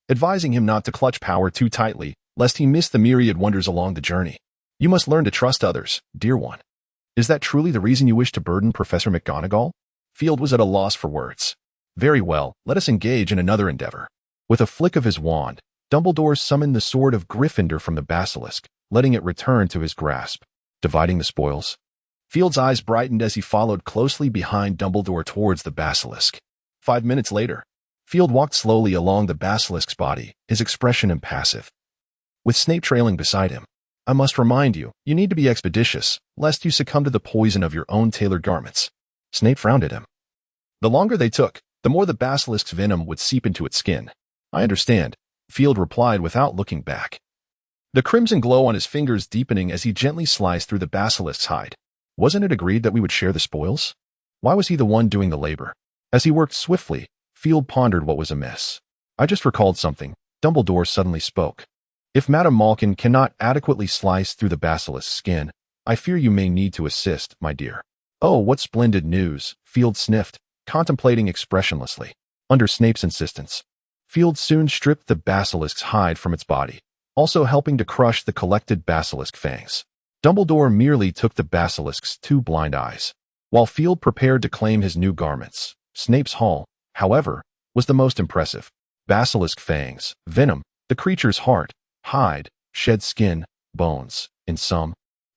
advising him not to clutch power too tightly, lest he miss the myriad wonders along the journey. "You must learn to trust others, dear one." "Is that truly the reason you wish to burden Professor McGonagall?" Field was at a loss for words. "Very well, let us engage in another endeavor." With a flick of his wand, Dumbledore summoned the sword of Gryffindor from the basilisk, letting it return to his grasp. Dividing the spoils. Field's eyes brightened as he followed closely behind Dumbledore towards the basilisk. 5 minutes later, Field walked slowly along the basilisk's body, his expression impassive, with Snape trailing beside him. "I must remind you, you need to be expeditious, lest you succumb to the poison of your own tailored garments." Snape frowned at him. "The longer they took, the more the basilisk's venom would seep into its skin." "I understand," Field replied without looking back, the crimson glow on his fingers deepening as he gently sliced through the basilisk's hide. "Wasn't it agreed that we would share the spoils? Why was he the one doing the labor?" As he worked swiftly, Field pondered what was amiss. "I just recalled something," Dumbledore suddenly spoke. "If Madame Malkin cannot adequately slice through the basilisk's skin, I fear you may need to assist, my dear." "Oh, what splendid news," Field sniffed, contemplating expressionlessly. Under Snape's insistence, Field soon stripped the basilisk's hide from its body, also helping to crush the collected basilisk fangs. Dumbledore merely took the basilisk's 2 blind eyes, While Field prepared to claim his new garments, Snape's haul, however, was the most impressive. Basilisk fangs, venom, the creature's heart, hide, shed skin, bones, in sum,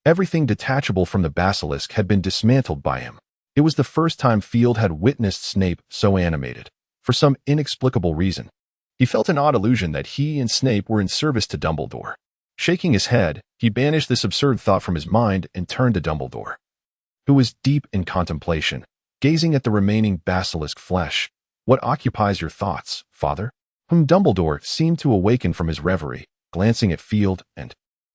everything detachable from the basilisk had been dismantled by him. It was the first time Field had witnessed Snape so animated. For some inexplicable reason, he felt an odd illusion that he and Snape were in service to Dumbledore. Shaking his head, he banished this absurd thought from his mind and turned to Dumbledore, who was deep in contemplation, gazing at the remaining basilisk flesh. "What occupies your thoughts, Father?" Dumbledore seemed to awaken from his reverie, glancing at Field and,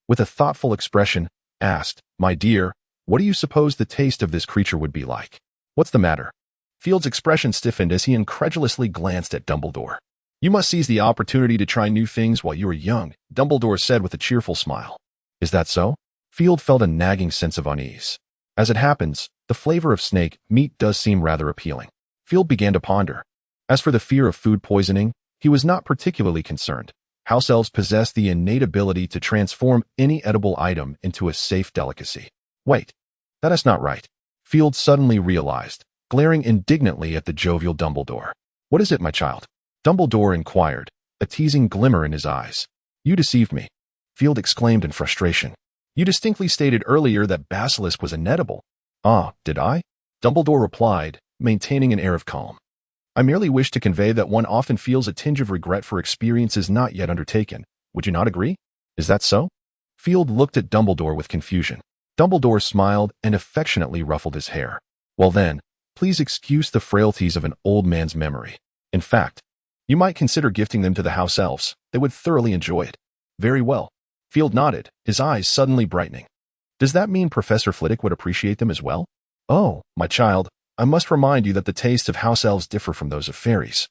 with a thoughtful expression, asked, "My dear, what do you suppose the taste of this creature would be like?" "What's the matter?" Field's expression stiffened as he incredulously glanced at Dumbledore. "You must seize the opportunity to try new things while you are young," Dumbledore said with a cheerful smile. "Is that so?" Field felt a nagging sense of unease. As it happens, the flavor of snake meat does seem rather appealing. Field began to ponder. As for the fear of food poisoning, he was not particularly concerned. House elves possess the innate ability to transform any edible item into a safe delicacy. Wait, that is not right, Field suddenly realized, glaring indignantly at the jovial Dumbledore. "What is it, my child?" Dumbledore inquired, a teasing glimmer in his eyes. "You deceived me," Field exclaimed in frustration. "You distinctly stated earlier that basilisk was inedible." "Ah, did I?" Dumbledore replied, maintaining an air of calm. "I merely wish to convey that one often feels a tinge of regret for experiences not yet undertaken. Would you not agree? Is that so?" Field looked at Dumbledore with confusion. Dumbledore smiled and affectionately ruffled his hair. "Well then, please excuse the frailties of an old man's memory. In fact, you might consider gifting them to the house elves. They would thoroughly enjoy it." "Very well." Field nodded, his eyes suddenly brightening. "Does that mean Professor Flitwick would appreciate them as well?" "Oh, my child, I must remind you that the tastes of house elves differ from those of fairies."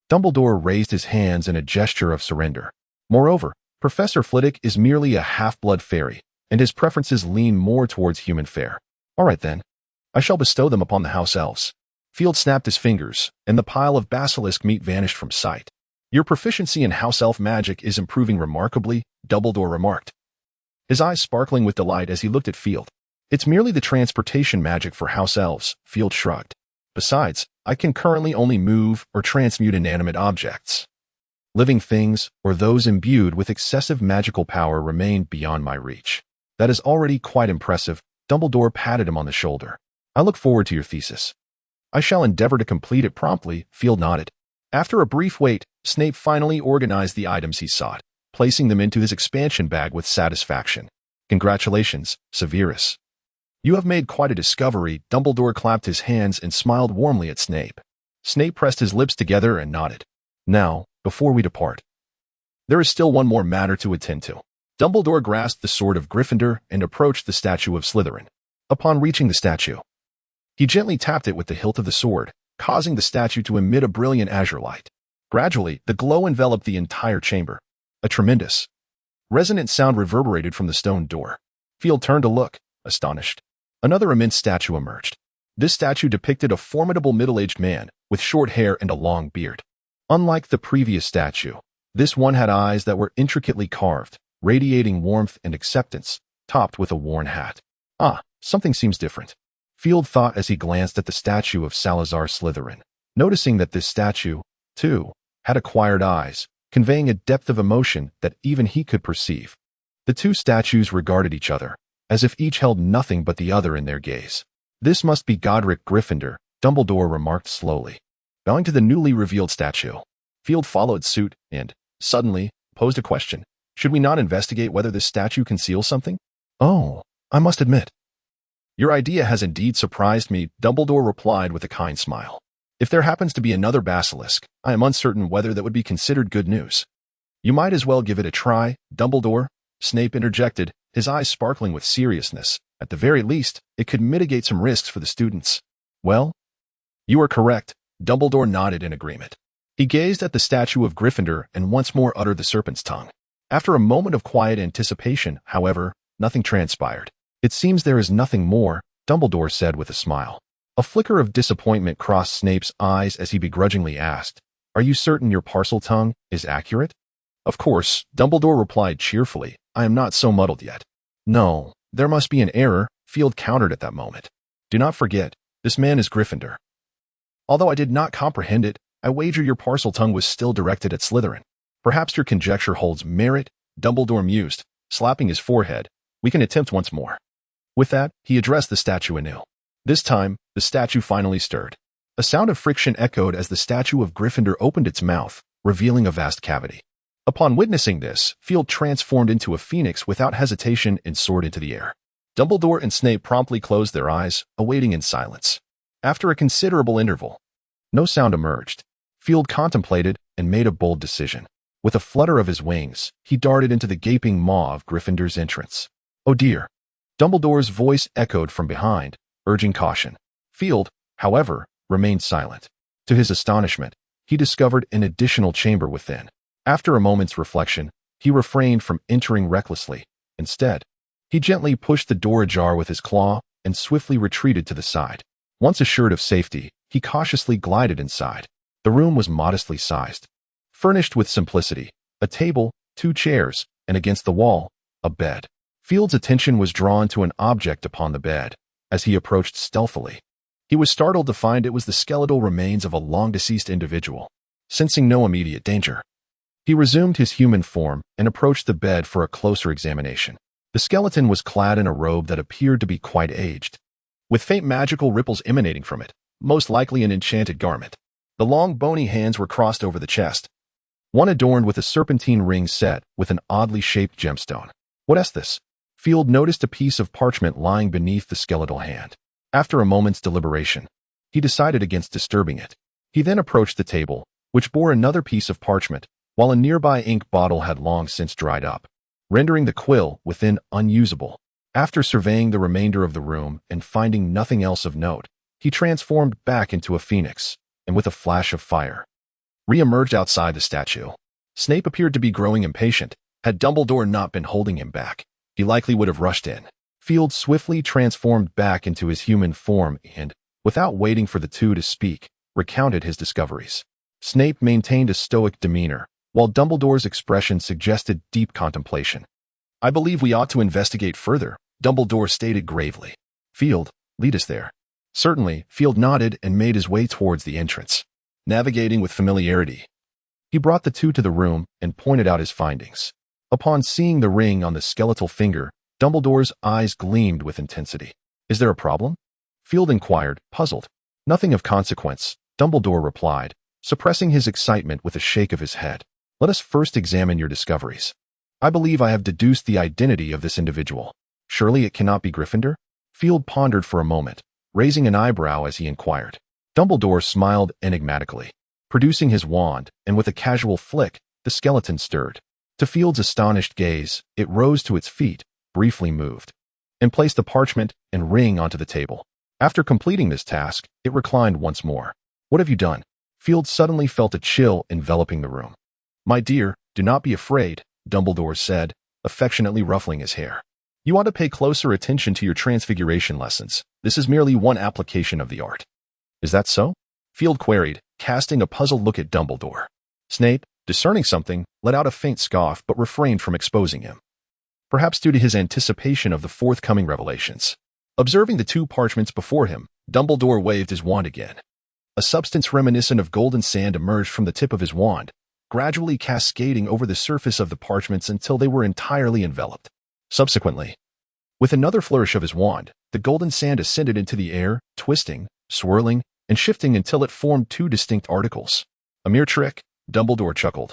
Dumbledore raised his hands in a gesture of surrender. "Moreover, Professor Flitwick is merely a half-blood fairy, and his preferences lean more towards human fare. All right then, I shall bestow them upon the house elves." Field snapped his fingers, and the pile of basilisk meat vanished from sight. "Your proficiency in house elf magic is improving remarkably," Dumbledore remarked, his eyes sparkling with delight as he looked at Field. "It's merely the transportation magic for house elves," Field shrugged. "Besides, I can currently only move or transmute inanimate objects. Living things, or those imbued with excessive magical power, remain beyond my reach." "That is already quite impressive," Dumbledore patted him on the shoulder. "I look forward to your thesis." "I shall endeavor to complete it promptly," Field nodded. After a brief wait, Snape finally organized the items he sought, placing them into his expansion bag with satisfaction. "Congratulations, Severus. You have made quite a discovery." Dumbledore clapped his hands and smiled warmly at Snape. Snape pressed his lips together and nodded. "Now, before we depart, there is still one more matter to attend to." Dumbledore grasped the sword of Gryffindor and approached the statue of Slytherin. Upon reaching the statue, he gently tapped it with the hilt of the sword, causing the statue to emit a brilliant azure light. Gradually, the glow enveloped the entire chamber. A tremendous, resonant sound reverberated from the stone door. Field turned to look, astonished. Another immense statue emerged. This statue depicted a formidable middle-aged man with short hair and a long beard. Unlike the previous statue, this one had eyes that were intricately carved, radiating warmth and acceptance, topped with a worn hat. "Ah, something seems different," Field thought as he glanced at the statue of Salazar Slytherin, noticing that this statue, too, had acquired eyes, conveying a depth of emotion that even he could perceive. The two statues regarded each other, as if each held nothing but the other in their gaze. "This must be Godric Gryffindor," Dumbledore remarked slowly, bowing to the newly revealed statue. Field followed suit and, suddenly, posed a question. "Should we not investigate whether this statue conceals something?" "Oh, I must admit, your idea has indeed surprised me," Dumbledore replied with a kind smile. "If there happens to be another basilisk, I am uncertain whether that would be considered good news." "You might as well give it a try, Dumbledore," Snape interjected, his eyes sparkling with seriousness. "At the very least, it could mitigate some risks for the students." "Well, you are correct," Dumbledore nodded in agreement. He gazed at the statue of Gryffindor and once more uttered the serpent's tongue. After a moment of quiet anticipation, however, nothing transpired. "It seems there is nothing more," Dumbledore said with a smile. A flicker of disappointment crossed Snape's eyes as he begrudgingly asked, "Are you certain your parcel tongue is accurate?" "Of course," Dumbledore replied cheerfully. "I am not so muddled yet." "No, there must be an error," Field countered at that moment. "Do not forget, This man is Gryffindor. Although I did not comprehend it, I wager your parcel tongue was still directed at Slytherin. Perhaps your conjecture holds merit, Dumbledore mused, slapping his forehead. We can attempt once more. With that, he addressed the statue anew. This time, the statue finally stirred. A sound of friction echoed as the statue of Gryffindor opened its mouth, revealing a vast cavity. Upon witnessing this, Field transformed into a phoenix without hesitation and soared into the air. Dumbledore and Snape promptly closed their eyes, awaiting in silence. After a considerable interval, no sound emerged. Field contemplated and made a bold decision. With a flutter of his wings, he darted into the gaping maw of Gryffindor's entrance. Oh dear! Dumbledore's voice echoed from behind, urging caution. Field, however, remained silent. To his astonishment, he discovered an additional chamber within. After a moment's reflection, he refrained from entering recklessly. Instead, he gently pushed the door ajar with his claw and swiftly retreated to the side. Once assured of safety, he cautiously glided inside. The room was modestly sized, furnished with simplicity, a table, 2 chairs, and against the wall, a bed. Field's attention was drawn to an object upon the bed. As he approached stealthily, he was startled to find it was the skeletal remains of a long-deceased individual. Sensing no immediate danger, he resumed his human form and approached the bed for a closer examination. The skeleton was clad in a robe that appeared to be quite aged, with faint magical ripples emanating from it, most likely an enchanted garment. The long bony hands were crossed over the chest, one adorned with a serpentine ring set with an oddly shaped gemstone. What is this? Field noticed a piece of parchment lying beneath the skeletal hand. After a moment's deliberation, he decided against disturbing it. He then approached the table, which bore another piece of parchment, while a nearby ink bottle had long since dried up, rendering the quill within unusable. After surveying the remainder of the room and finding nothing else of note, he transformed back into a phoenix, and with a flash of fire, re-emerged outside the statue. Snape appeared to be growing impatient. Had Dumbledore not been holding him back, he likely would have rushed in. Field swiftly transformed back into his human form and, without waiting for the two to speak, recounted his discoveries. Snape maintained a stoic demeanor, while Dumbledore's expression suggested deep contemplation. I believe we ought to investigate further, Dumbledore stated gravely. Field, lead us there. Certainly, Field nodded and made his way towards the entrance. Navigating with familiarity, he brought the two to the room and pointed out his findings. Upon seeing the ring on the skeletal finger, Dumbledore's eyes gleamed with intensity. Is there a problem? Field inquired, puzzled. Nothing of consequence, Dumbledore replied, suppressing his excitement with a shake of his head. Let us first examine your discoveries. I believe I have deduced the identity of this individual. Surely it cannot be Gryffindor? Field pondered for a moment, raising an eyebrow as he inquired. Dumbledore smiled enigmatically, producing his wand, and with a casual flick, the skeleton stirred. To Field's astonished gaze, it rose to its feet, briefly moved, and placed the parchment and ring onto the table. After completing this task, it reclined once more. What have you done? Field suddenly felt a chill enveloping the room. My dear, do not be afraid, Dumbledore said, affectionately ruffling his hair. You ought to pay closer attention to your transfiguration lessons. This is merely one application of the art. Is that so? Field queried, casting a puzzled look at Dumbledore. Snape, discerning something, let out a faint scoff but refrained from exposing him, perhaps due to his anticipation of the forthcoming revelations. Observing the two parchments before him, Dumbledore waved his wand again. A substance reminiscent of golden sand emerged from the tip of his wand, gradually cascading over the surface of the parchments until they were entirely enveloped. Subsequently, with another flourish of his wand, the golden sand ascended into the air, twisting, swirling, and shifting until it formed two distinct articles. A mere trick, Dumbledore chuckled,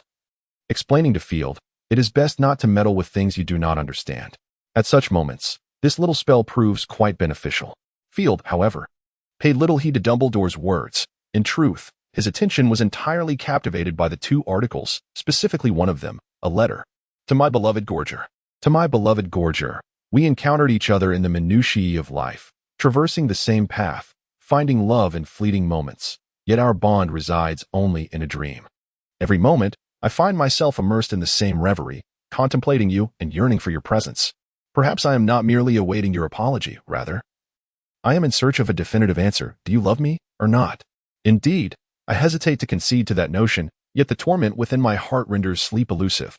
explaining to Field, it is best not to meddle with things you do not understand. At such moments, this little spell proves quite beneficial. Field, however, paid little heed to Dumbledore's words. In truth, his attention was entirely captivated by the two articles, specifically one of them, a letter. To my beloved Gorger. To my beloved Gorger, we encountered each other in the minutiae of life, traversing the same path, finding love in fleeting moments, yet our bond resides only in a dream. Every moment, I find myself immersed in the same reverie, contemplating you and yearning for your presence. Perhaps I am not merely awaiting your apology, rather, I am in search of a definitive answer. Do you love me or not? Indeed, I hesitate to concede to that notion, yet the torment within my heart renders sleep elusive,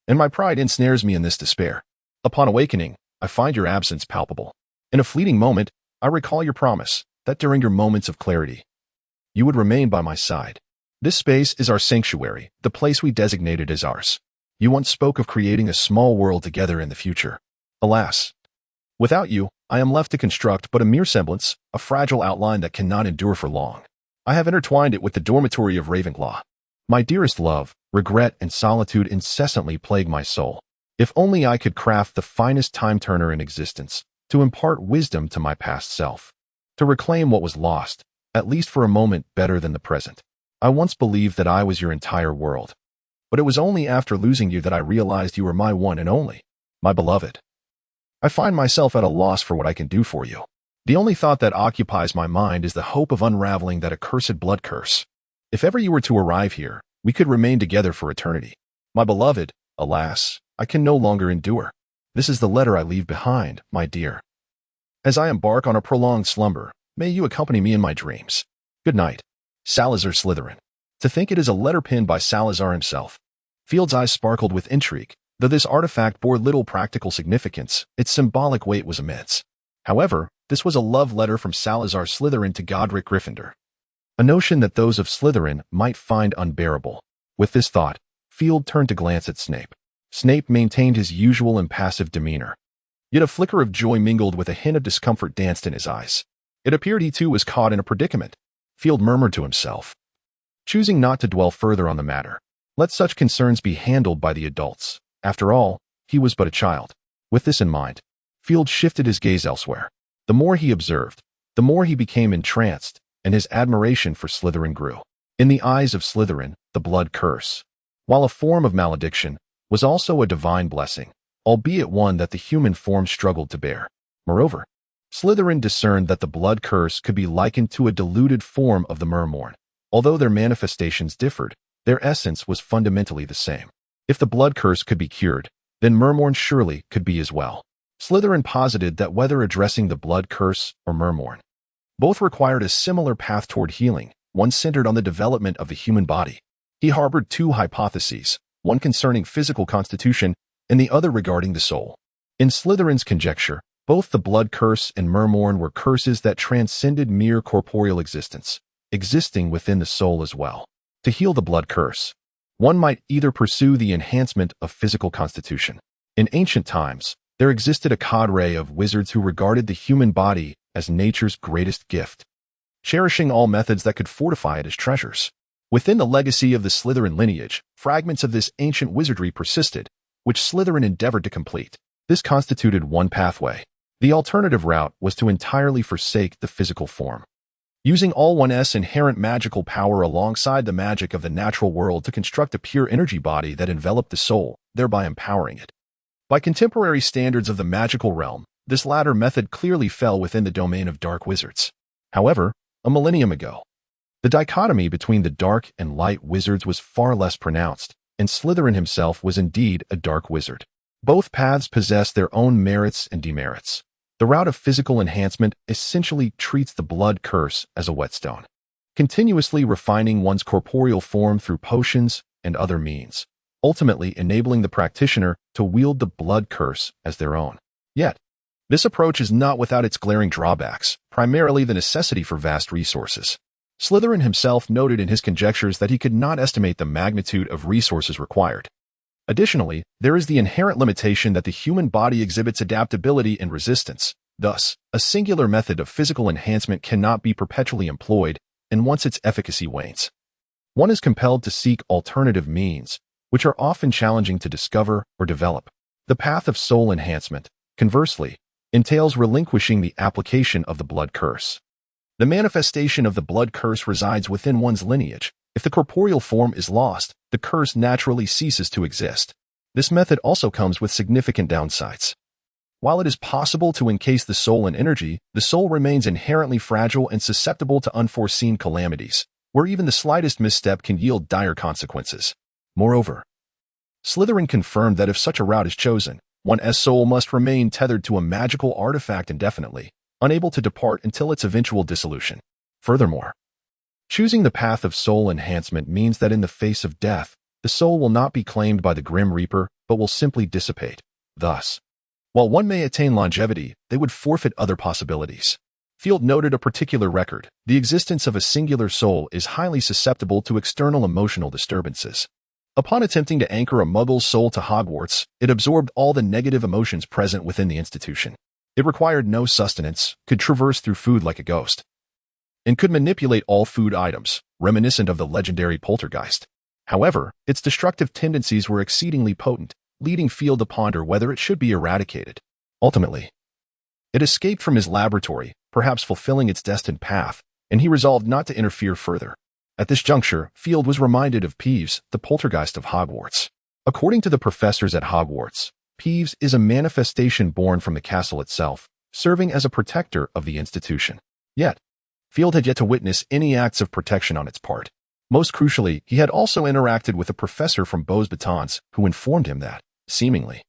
and my pride ensnares me in this despair. Upon awakening, I find your absence palpable. In a fleeting moment, I recall your promise, that during your moments of clarity, you would remain by my side. This space is our sanctuary, the place we designated as ours. You once spoke of creating a small world together in the future. Alas, without you, I am left to construct but a mere semblance, a fragile outline that cannot endure for long. I have intertwined it with the dormitory of Ravenclaw. My dearest love, regret and solitude incessantly plague my soul. If only I could craft the finest time-turner in existence, to impart wisdom to my past self, to reclaim what was lost, at least for a moment better than the present. I once believed that I was your entire world, but it was only after losing you that I realized you were my one and only, my beloved. I find myself at a loss for what I can do for you. The only thought that occupies my mind is the hope of unraveling that accursed blood curse. If ever you were to arrive here, we could remain together for eternity. My beloved, alas, I can no longer endure. This is the letter I leave behind, my dear. As I embark on a prolonged slumber, may you accompany me in my dreams. Good night. Salazar Slytherin. To think it is a letter penned by Salazar himself. Field's eyes sparkled with intrigue. Though this artifact bore little practical significance, its symbolic weight was immense. However, this was a love letter from Salazar Slytherin to Godric Gryffindor. A notion that those of Slytherin might find unbearable. With this thought, Field turned to glance at Snape. Snape maintained his usual impassive demeanor. Yet a flicker of joy mingled with a hint of discomfort danced in his eyes. It appeared he too was caught in a predicament. Field murmured to himself, choosing not to dwell further on the matter. Let such concerns be handled by the adults. After all, he was but a child. With this in mind, Field shifted his gaze elsewhere. The more he observed, the more he became entranced, and his admiration for Slytherin grew. In the eyes of Slytherin, the blood curse, while a form of malediction, was also a divine blessing, albeit one that the human form struggled to bear. Moreover, Slytherin discerned that the blood curse could be likened to a diluted form of the Mermorn. Although their manifestations differed, their essence was fundamentally the same. If the blood curse could be cured, then Mermorn surely could be as well. Slytherin posited that whether addressing the blood curse or Mermorn, both required a similar path toward healing, one centered on the development of the human body. He harbored two hypotheses, one concerning physical constitution and the other regarding the soul. In Slytherin's conjecture, both the blood curse and Mermorn were curses that transcended mere corporeal existence, existing within the soul as well. To heal the blood curse, one might either pursue the enhancement of physical constitution. In ancient times, there existed a cadre of wizards who regarded the human body as nature's greatest gift, cherishing all methods that could fortify it as treasures. Within the legacy of the Slytherin lineage, fragments of this ancient wizardry persisted, which Slytherin endeavored to complete. This constituted one pathway. The alternative route was to entirely forsake the physical form, using all one's inherent magical power alongside the magic of the natural world to construct a pure energy body that enveloped the soul, thereby empowering it. By contemporary standards of the magical realm, this latter method clearly fell within the domain of dark wizards. However, a millennium ago, the dichotomy between the dark and light wizards was far less pronounced, and Slytherin himself was indeed a dark wizard. Both paths possess their own merits and demerits. The route of physical enhancement essentially treats the blood curse as a whetstone, continuously refining one's corporeal form through potions and other means, ultimately enabling the practitioner to wield the blood curse as their own. Yet, this approach is not without its glaring drawbacks, primarily the necessity for vast resources. Slytherin himself noted in his conjectures that he could not estimate the magnitude of resources required. Additionally, there is the inherent limitation that the human body exhibits adaptability and resistance. Thus, a singular method of physical enhancement cannot be perpetually employed, and once its efficacy wanes, one is compelled to seek alternative means, which are often challenging to discover or develop. The path of soul enhancement, conversely, entails relinquishing the application of the blood curse. The manifestation of the blood curse resides within one's lineage. If the corporeal form is lost, the curse naturally ceases to exist. This method also comes with significant downsides. While it is possible to encase the soul in energy, the soul remains inherently fragile and susceptible to unforeseen calamities, where even the slightest misstep can yield dire consequences. Moreover, Slytherin confirmed that if such a route is chosen, one's soul must remain tethered to a magical artifact indefinitely, unable to depart until its eventual dissolution. Furthermore, choosing the path of soul enhancement means that in the face of death, the soul will not be claimed by the Grim Reaper, but will simply dissipate. Thus, while one may attain longevity, they would forfeit other possibilities. Field noted a particular record. The existence of a singular soul is highly susceptible to external emotional disturbances. Upon attempting to anchor a muggle's soul to Hogwarts, it absorbed all the negative emotions present within the institution. It required no sustenance, could traverse through food like a ghost, and could manipulate all food items, reminiscent of the legendary poltergeist. However, its destructive tendencies were exceedingly potent, leading Field to ponder whether it should be eradicated. Ultimately, it escaped from his laboratory, perhaps fulfilling its destined path, and he resolved not to interfere further. At this juncture, Field was reminded of Peeves, the poltergeist of Hogwarts. According to the professors at Hogwarts, Peeves is a manifestation born from the castle itself, serving as a protector of the institution. Yet, Field had yet to witness any acts of protection on its part. Most crucially, he had also interacted with a professor from Beaux Batons who informed him that, seemingly,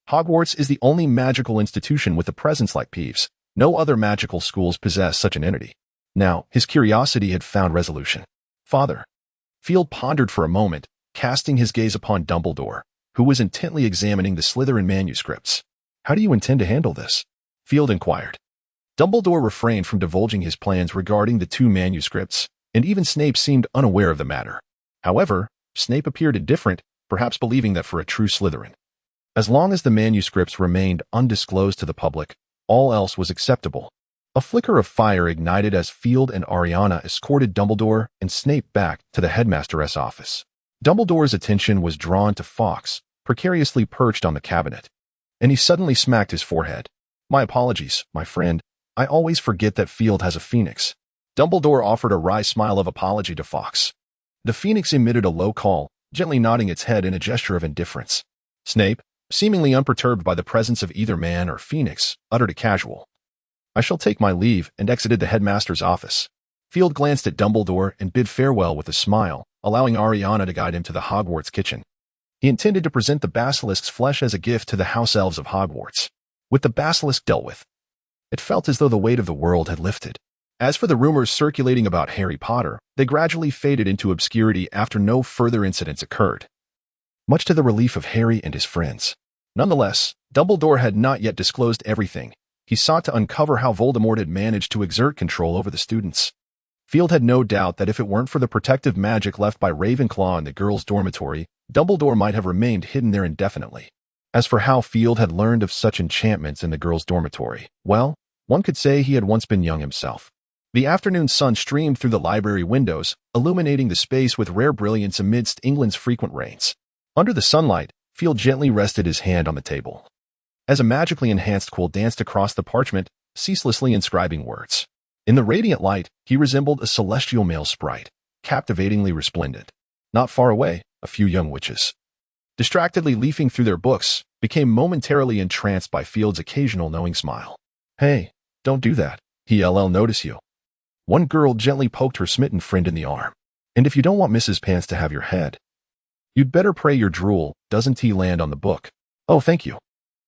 Hogwarts is the only magical institution with a presence like Peeves. No other magical schools possess such an entity. Now, his curiosity had found resolution. Father. Field pondered for a moment, casting his gaze upon Dumbledore, who was intently examining the Slytherin manuscripts. How do you intend to handle this? Field inquired. Dumbledore refrained from divulging his plans regarding the two manuscripts, and even Snape seemed unaware of the matter. However, Snape appeared indifferent, perhaps believing that for a true Slytherin, as long as the manuscripts remained undisclosed to the public, all else was acceptable. A flicker of fire ignited as Field and Ariana escorted Dumbledore and Snape back to the headmaster's office. Dumbledore's attention was drawn to Fawkes, precariously perched on the cabinet, and he suddenly smacked his forehead. My apologies, my friend. I always forget that Field has a phoenix. Dumbledore offered a wry smile of apology to Fawkes. The phoenix emitted a low call, gently nodding its head in a gesture of indifference. Snape, seemingly unperturbed by the presence of either man or phoenix, uttered a casual, I shall take my leave, and exited the headmaster's office. Field glanced at Dumbledore and bid farewell with a smile, allowing Ariana to guide him to the Hogwarts kitchen. He intended to present the basilisk's flesh as a gift to the house elves of Hogwarts. With the basilisk dealt with, it felt as though the weight of the world had lifted. As for the rumors circulating about Harry Potter, they gradually faded into obscurity after no further incidents occurred, much to the relief of Harry and his friends. Nonetheless, Dumbledore had not yet disclosed everything. He sought to uncover how Voldemort had managed to exert control over the students. Field had no doubt that if it weren't for the protective magic left by Ravenclaw in the girls' dormitory, Dumbledore might have remained hidden there indefinitely. As for how Field had learned of such enchantments in the girls' dormitory, well, one could say he had once been young himself. The afternoon sun streamed through the library windows, illuminating the space with rare brilliance amidst England's frequent rains. Under the sunlight, Field gently rested his hand on the table, as a magically enhanced quill danced across the parchment, ceaselessly inscribing words. In the radiant light, he resembled a celestial male sprite, captivatingly resplendent. Not far away, a few young witches, distractedly leafing through their books, became momentarily entranced by Field's occasional knowing smile. Hey, don't do that. He'll notice you. One girl gently poked her smitten friend in the arm. And if you don't want Mrs. Pants to have your head, you'd better pray your drool doesn't land on the book. Oh, thank you.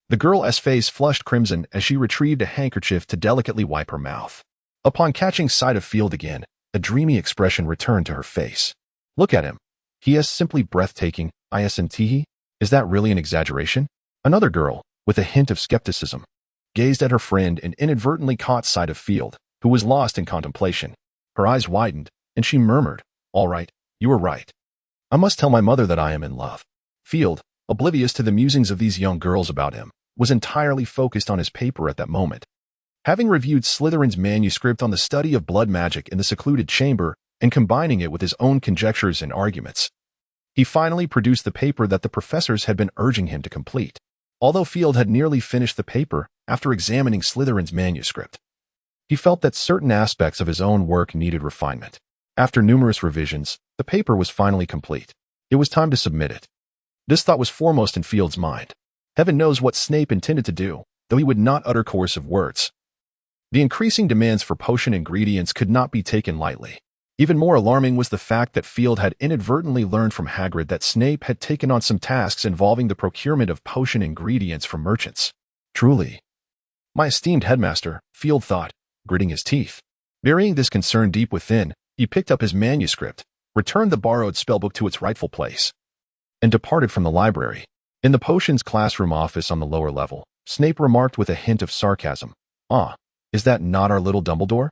The girl's face flushed crimson as she retrieved a handkerchief to delicately wipe her mouth. Upon catching sight of Field again, a dreamy expression returned to her face. Look at him. He is simply breathtaking, isn't he? Is that really an exaggeration? Another girl, with a hint of skepticism, gazed at her friend and inadvertently caught sight of Field, who was lost in contemplation. Her eyes widened, and she murmured, All right, you were right. I must tell my mother that I am in love. Field, oblivious to the musings of these young girls about him, was entirely focused on his paper at that moment. Having reviewed Slytherin's manuscript on the study of blood magic in the secluded chamber and combining it with his own conjectures and arguments, he finally produced the paper that the professors had been urging him to complete. Although Field had nearly finished the paper after examining Slytherin's manuscript, he felt that certain aspects of his own work needed refinement. After numerous revisions, the paper was finally complete. It was time to submit it. This thought was foremost in Field's mind. Heaven knows what Snape intended to do, though he would not utter coercive words. The increasing demands for potion ingredients could not be taken lightly. Even more alarming was the fact that Field had inadvertently learned from Hagrid that Snape had taken on some tasks involving the procurement of potion ingredients from merchants. Truly, my esteemed headmaster, Field thought, gritting his teeth. Burying this concern deep within, he picked up his manuscript, returned the borrowed spellbook to its rightful place, and departed from the library. In the potions classroom office on the lower level, Snape remarked with a hint of sarcasm, Ah, Is that not our little Dumbledore?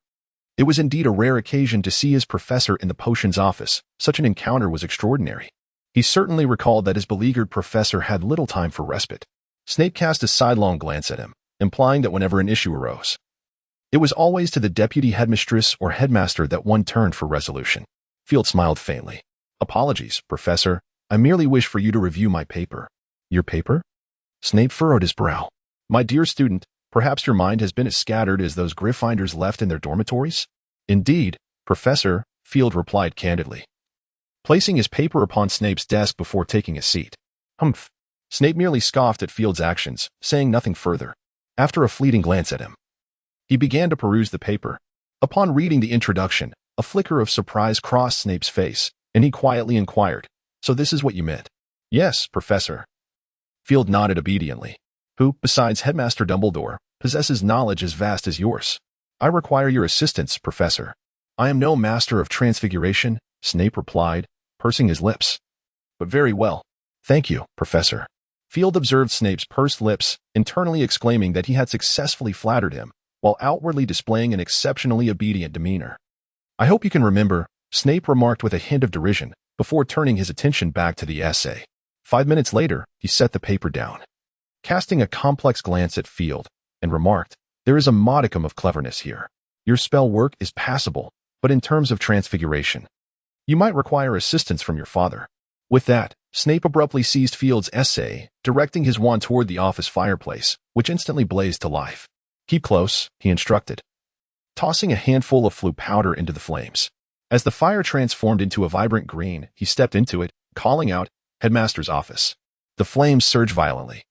It was indeed a rare occasion to see his professor in the potions office. Such an encounter was extraordinary. He certainly recalled that his beleaguered professor had little time for respite. Snape cast a sidelong glance at him, implying that whenever an issue arose, it was always to the deputy headmistress or headmaster that one turned for resolution. Field smiled faintly. Apologies, Professor. I merely wish for you to review my paper. Your paper? Snape furrowed his brow. My dear student, perhaps your mind has been as scattered as those Gryffindors left in their dormitories? Indeed, Professor, Field replied candidly, placing his paper upon Snape's desk before taking a seat. Humph. Snape merely scoffed at Field's actions, saying nothing further. After a fleeting glance at him, he began to peruse the paper. Upon reading the introduction, a flicker of surprise crossed Snape's face, and he quietly inquired, "So this is what you meant?" "Yes, Professor." Field nodded obediently. "Who, besides Headmaster Dumbledore, possesses knowledge as vast as yours? I require your assistance, Professor." "I am no master of transfiguration," Snape replied, pursing his lips. "But very well. Thank you, Professor." Field observed Snape's pursed lips, internally exclaiming that he had successfully flattered him, while outwardly displaying an exceptionally obedient demeanor. "I hope you can remember," Snape remarked with a hint of derision, before turning his attention back to the essay. 5 minutes later, he set the paper down, casting a complex glance at Field, and remarked, "There is a modicum of cleverness here. Your spell work is passable, but in terms of transfiguration, you might require assistance from your father." With that, Snape abruptly seized Field's essay, directing his wand toward the office fireplace, which instantly blazed to life. "Keep close," he instructed, tossing a handful of Fleur powder into the flames. As the fire transformed into a vibrant green, he stepped into it, calling out, "Headmaster's office." The flames surged violently,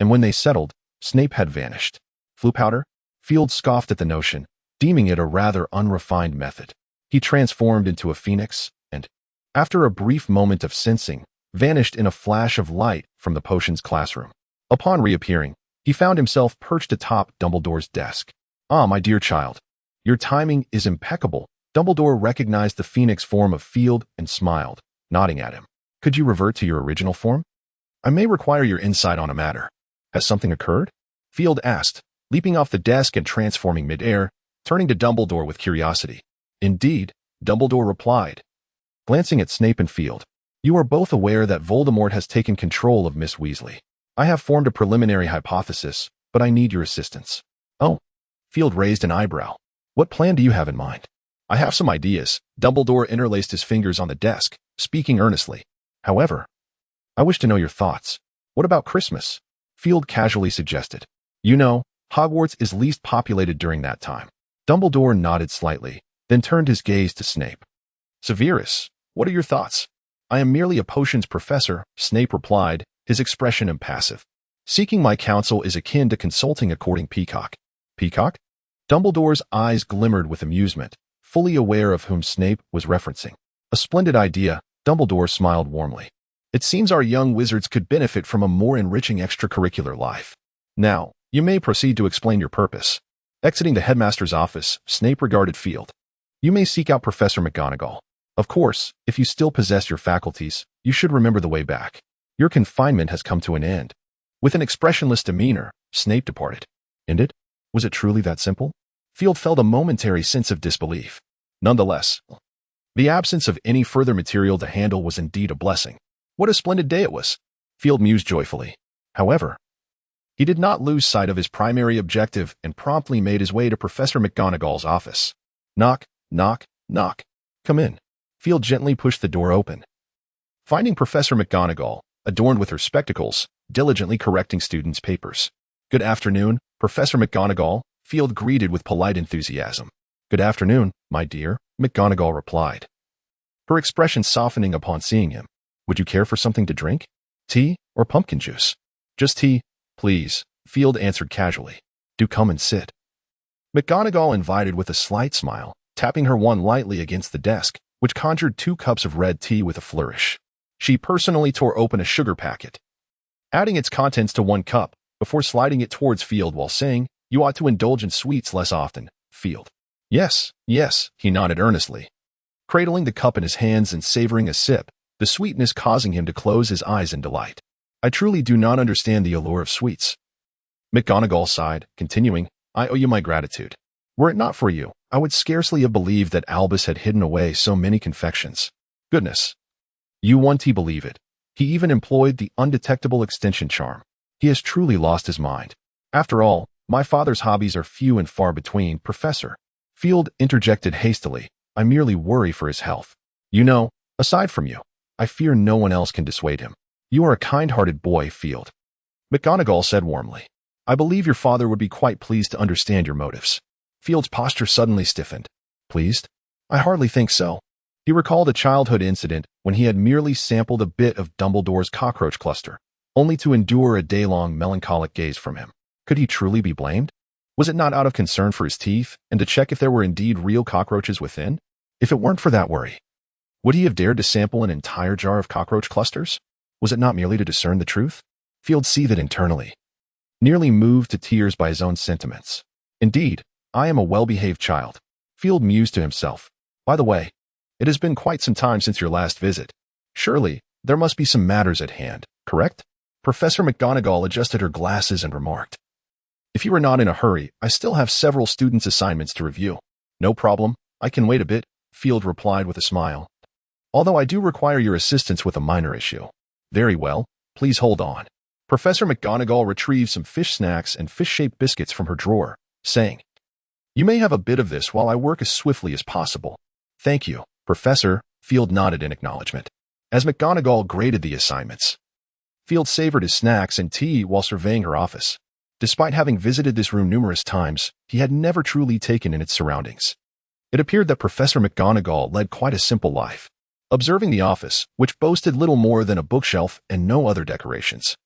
and when they settled, Snape had vanished. Fleur powder? Field scoffed at the notion, deeming it a rather unrefined method. He transformed into a phoenix, and, after a brief moment of sensing, vanished in a flash of light from the potions classroom. Upon reappearing, he found himself perched atop Dumbledore's desk. "Ah, my dear child, your timing is impeccable." Dumbledore recognized the phoenix form of Field and smiled, nodding at him. "Could you revert to your original form? I may require your insight on a matter." "Has something occurred?" Field asked, leaping off the desk and transforming mid-air, turning to Dumbledore with curiosity. "Indeed," Dumbledore replied, glancing at Snape and Field. "You are both aware that Voldemort has taken control of Miss Weasley. I have formed a preliminary hypothesis, but I need your assistance." "Oh." Field raised an eyebrow. "What plan do you have in mind?" "I have some ideas." Dumbledore interlaced his fingers on the desk, speaking earnestly. "However, I wish to know your thoughts. What about Christmas?" Field casually suggested. "You know, Hogwarts is least populated during that time." Dumbledore nodded slightly, then turned his gaze to Snape. "Severus, what are your thoughts?" "I am merely a potions professor," Snape replied, his expression impassive. "Seeking my counsel is akin to consulting a courting peacock." "Peacock?" Dumbledore's eyes glimmered with amusement, fully aware of whom Snape was referencing. "A splendid idea," Dumbledore smiled warmly. "It seems our young wizards could benefit from a more enriching extracurricular life. Now, you may proceed to explain your purpose." Exiting the headmaster's office, Snape regarded Field. "You may seek out Professor McGonagall. Of course, if you still possess your faculties, you should remember the way back. Your confinement has come to an end." With an expressionless demeanor, Snape departed. Ended? Was it truly that simple? Field felt a momentary sense of disbelief. Nonetheless, the absence of any further material to handle was indeed a blessing. What a splendid day it was, Field mused joyfully. However, he did not lose sight of his primary objective and promptly made his way to Professor McGonagall's office. Knock, knock, knock. "Come in." Field gently pushed the door open, finding Professor McGonagall, adorned with her spectacles, diligently correcting students' papers. "Good afternoon, Professor McGonagall," Field greeted with polite enthusiasm. "Good afternoon, my dear," McGonagall replied, her expression softening upon seeing him. "Would you care for something to drink? Tea or pumpkin juice?" "Just tea, please," Field answered casually. "Do come and sit." McGonagall invited with a slight smile, tapping her wand lightly against the desk, which conjured 2 cups of red tea with a flourish. She personally tore open a sugar packet, adding its contents to 1 cup, before sliding it towards Field while saying, "You ought to indulge in sweets less often, Field." Yes, yes," he nodded earnestly, cradling the cup in his hands and savoring a sip, the sweetness causing him to close his eyes in delight. "I truly do not understand the allure of sweets." McGonagall sighed, continuing, "I owe you my gratitude. Were it not for you, I would scarcely have believed that Albus had hidden away so many confections. Goodness. You won't believe it. He even employed the undetectable extension charm. He has truly lost his mind. After all, my father's hobbies are few and far between, Professor. Field interjected hastily. I merely worry for his health. You know, aside from you, I fear no one else can dissuade him. You are a kind-hearted boy, Field. McGonagall said warmly. I believe your father would be quite pleased to understand your motives. Field's posture suddenly stiffened. Pleased? I hardly think so. He recalled a childhood incident when he had merely sampled a bit of Dumbledore's cockroach cluster, only to endure a day-long melancholic gaze from him. Could he truly be blamed? Was it not out of concern for his teeth and to check if there were indeed real cockroaches within? If it weren't for that worry, would he have dared to sample an entire jar of cockroach clusters? Was it not merely to discern the truth? Field seethed internally, nearly moved to tears by his own sentiments. Indeed, I am a well-behaved child. Field mused to himself. By the way, it has been quite some time since your last visit. Surely, there must be some matters at hand, correct? Professor McGonagall adjusted her glasses and remarked. If you are not in a hurry, I still have several students' assignments to review. No problem, I can wait a bit, Field replied with a smile. Although I do require your assistance with a minor issue. Very well, please hold on. Professor McGonagall retrieved some fish snacks and fish-shaped biscuits from her drawer, saying, You may have a bit of this while I work as swiftly as possible. Thank you, Professor, Field nodded in acknowledgement. As McGonagall graded the assignments, Field savored his snacks and tea while surveying her office. Despite having visited this room numerous times, he had never truly taken in its surroundings. It appeared that Professor McGonagall led quite a simple life. Observing the office, which boasted little more than a bookshelf and no other decorations,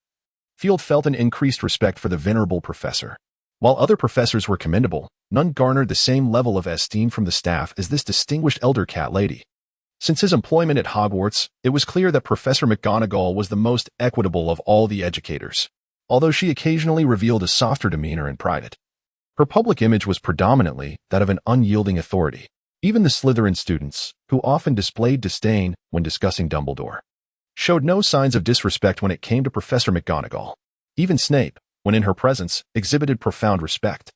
Field felt an increased respect for the venerable professor. While other professors were commendable, none garnered the same level of esteem from the staff as this distinguished elder cat lady. Since his employment at Hogwarts, it was clear that Professor McGonagall was the most equitable of all the educators, although she occasionally revealed a softer demeanor in private. Her public image was predominantly that of an unyielding authority. Even the Slytherin students, who often displayed disdain when discussing Dumbledore, showed no signs of disrespect when it came to Professor McGonagall. Even Snape, when in her presence, exhibited profound respect.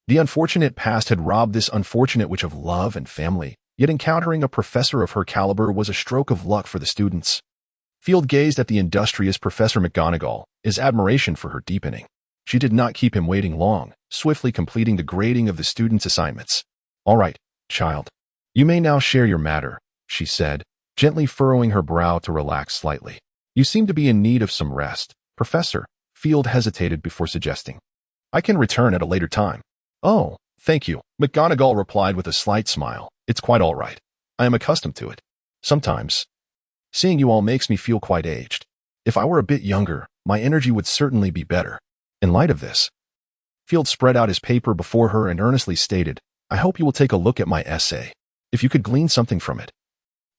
The unfortunate past had robbed this unfortunate witch of love and family, yet encountering a professor of her caliber was a stroke of luck for the students. Field gazed at the industrious Professor McGonagall, his admiration for her deepening. She did not keep him waiting long, swiftly completing the grading of the students' assignments. All right, child. You may now share your matter, she said, gently furrowing her brow to relax slightly. You seem to be in need of some rest, Professor. Field hesitated before suggesting. I can return at a later time. Oh, thank you, McGonagall replied with a slight smile. It's quite all right. I am accustomed to it. Sometimes, seeing you all makes me feel quite aged. If I were a bit younger, my energy would certainly be better. In light of this, Field spread out his paper before her and earnestly stated, I hope you will take a look at my essay. If you could glean something from it,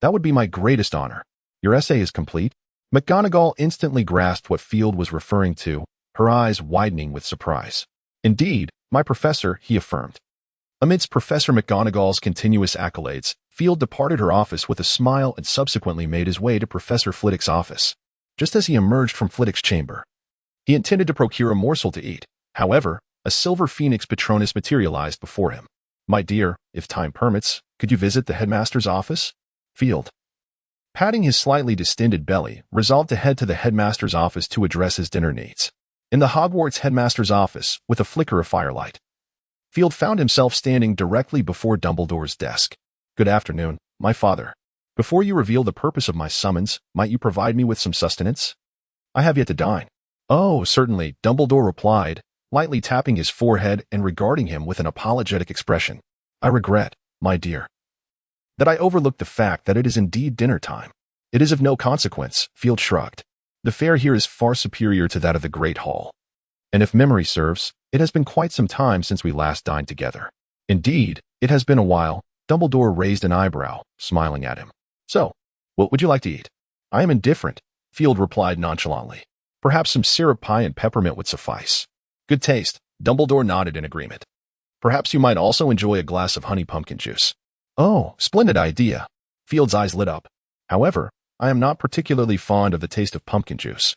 that would be my greatest honor. Your essay is complete? McGonagall instantly grasped what Field was referring to, her eyes widening with surprise. Indeed, my professor, he affirmed. Amidst Professor McGonagall's continuous accolades, Field departed her office with a smile and subsequently made his way to Professor Flitwick's office. Just as he emerged from Flitwick's chamber, he intended to procure a morsel to eat. However, a silver phoenix Patronus materialized before him. My dear, if time permits, could you visit the headmaster's office? Field, patting his slightly distended belly, resolved to head to the headmaster's office to address his dinner needs. In the Hogwarts headmaster's office, with a flicker of firelight, Field found himself standing directly before Dumbledore's desk. Good afternoon, my father. Before you reveal the purpose of my summons, might you provide me with some sustenance? I have yet to dine. Oh, certainly, Dumbledore replied, lightly tapping his forehead and regarding him with an apologetic expression. I regret, my dear, that I overlooked the fact that it is indeed dinner time. It is of no consequence, Field shrugged. The fare here is far superior to that of the Great Hall. And if memory serves, it has been quite some time since we last dined together. Indeed, it has been a while. Dumbledore raised an eyebrow, smiling at him. So, what would you like to eat? I am indifferent, Field replied nonchalantly. Perhaps some syrup pie and peppermint would suffice. Good taste, Dumbledore nodded in agreement. Perhaps you might also enjoy a glass of honey pumpkin juice. Oh, splendid idea. Field's eyes lit up. However, I am not particularly fond of the taste of pumpkin juice.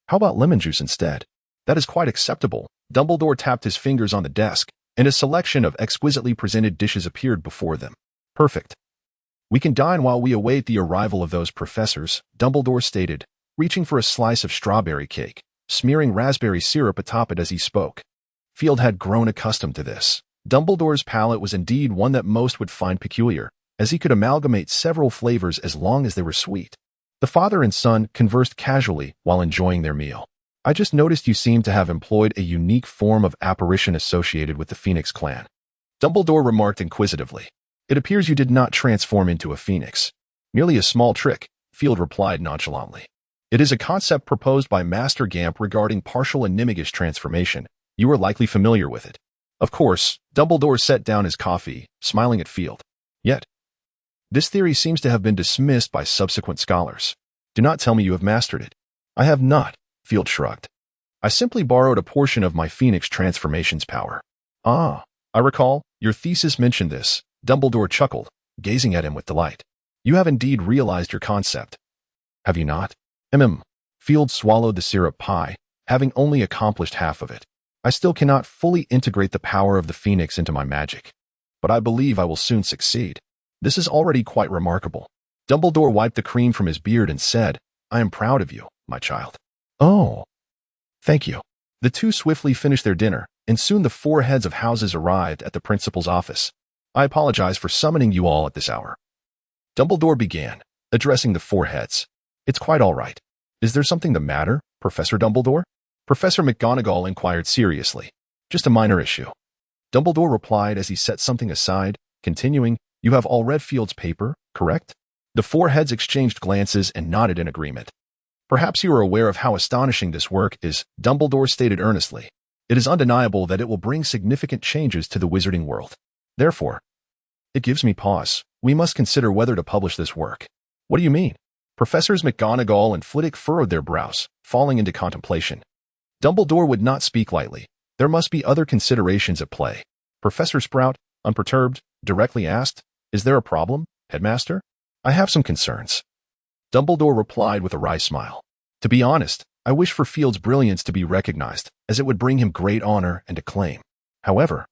How about lemon juice instead? That is quite acceptable. Dumbledore tapped his fingers on the desk, and a selection of exquisitely presented dishes appeared before them. Perfect. We can dine while we await the arrival of those professors, Dumbledore stated, reaching for a slice of strawberry cake, smearing raspberry syrup atop it as he spoke. Field had grown accustomed to this. Dumbledore's palate was indeed one that most would find peculiar, as he could amalgamate several flavors as long as they were sweet. The father and son conversed casually while enjoying their meal. I just noticed you seem to have employed a unique form of apparition associated with the Phoenix clan. Dumbledore remarked inquisitively. It appears you did not transform into a phoenix. Merely a small trick, Field replied nonchalantly. It is a concept proposed by Master Gamp regarding partial animagus transformation. You are likely familiar with it. Of course, Dumbledore set down his coffee, smiling at Field. Yet, this theory seems to have been dismissed by subsequent scholars. Do not tell me you have mastered it. I have not, Field shrugged. I simply borrowed a portion of my Phoenix transformation's power. Ah, I recall, your thesis mentioned this, Dumbledore chuckled, gazing at him with delight. You have indeed realized your concept. Have you not? Field swallowed the syrup pie, having only accomplished half of it. I still cannot fully integrate the power of the Phoenix into my magic, but I believe I will soon succeed. This is already quite remarkable. Dumbledore wiped the cream from his beard and said, I am proud of you, my child. Oh, thank you. The two swiftly finished their dinner, and soon the 4 heads of houses arrived at the principal's office. I apologize for summoning you all at this hour. Dumbledore began, addressing the 4 heads. It's quite all right. Is there something the matter, Professor Dumbledore? Professor McGonagall inquired seriously. Just a minor issue. Dumbledore replied as he set something aside, continuing, You have all read Field's paper, correct? The 4 heads exchanged glances and nodded in agreement. Perhaps you are aware of how astonishing this work is, Dumbledore stated earnestly. It is undeniable that it will bring significant changes to the wizarding world. Therefore, it gives me pause. We must consider whether to publish this work. What do you mean? Professors McGonagall and Flitwick furrowed their brows, falling into contemplation. Dumbledore would not speak lightly. There must be other considerations at play. Professor Sprout, unperturbed, directly asked, Is there a problem, Headmaster? I have some concerns. Dumbledore replied with a wry smile. To be honest, I wish for Field's brilliance to be recognized, as it would bring him great honor and acclaim. However,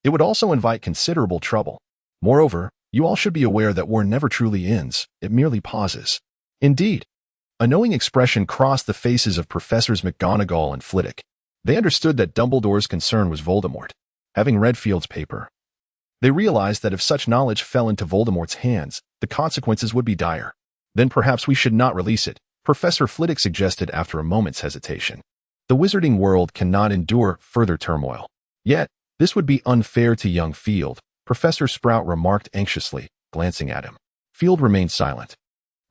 it would also invite considerable trouble. Moreover, you all should be aware that war never truly ends, it merely pauses. Indeed, a knowing expression crossed the faces of Professors McGonagall and Flitwick. They understood that Dumbledore's concern was Voldemort. Having read Field's paper, they realized that if such knowledge fell into Voldemort's hands, the consequences would be dire. Then perhaps we should not release it, Professor Flitwick suggested after a moment's hesitation. The wizarding world cannot endure further turmoil. Yet, this would be unfair to young Field, Professor Sprout remarked anxiously, glancing at him. Field remained silent,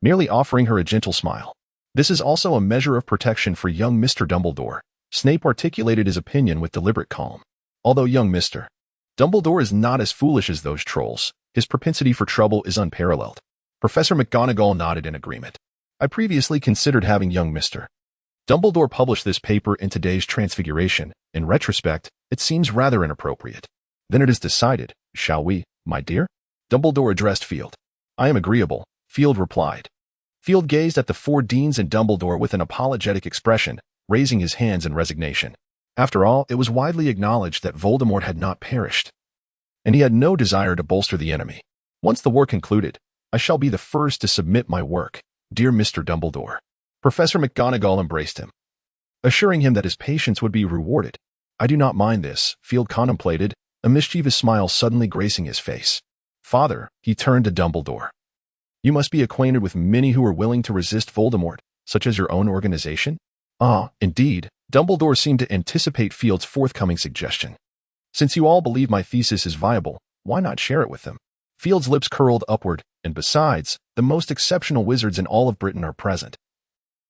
merely offering her a gentle smile. This is also a measure of protection for young Mr. Dumbledore. Snape articulated his opinion with deliberate calm. Although young Mr. Dumbledore is not as foolish as those trolls, his propensity for trouble is unparalleled. Professor McGonagall nodded in agreement. I previously considered having young Mr. Dumbledore publish this paper in today's Transfiguration. In retrospect, it seems rather inappropriate. Then it is decided, shall we, my dear? Dumbledore addressed Field. I am agreeable, Field replied. Field gazed at the 4 deans and Dumbledore with an apologetic expression, raising his hands in resignation. After all, it was widely acknowledged that Voldemort had not perished, and he had no desire to bolster the enemy. Once the war concluded, I shall be the first to submit my work, dear Mr. Dumbledore. Professor McGonagall embraced him, assuring him that his patience would be rewarded. I do not mind this, Field contemplated, a mischievous smile suddenly gracing his face. Father, he turned to Dumbledore. You must be acquainted with many who are willing to resist Voldemort, such as your own organization? Ah, indeed, Dumbledore seemed to anticipate Field's forthcoming suggestion. Since you all believe my thesis is viable, why not share it with them? Field's lips curled upward, and besides, the most exceptional wizards in all of Britain are present.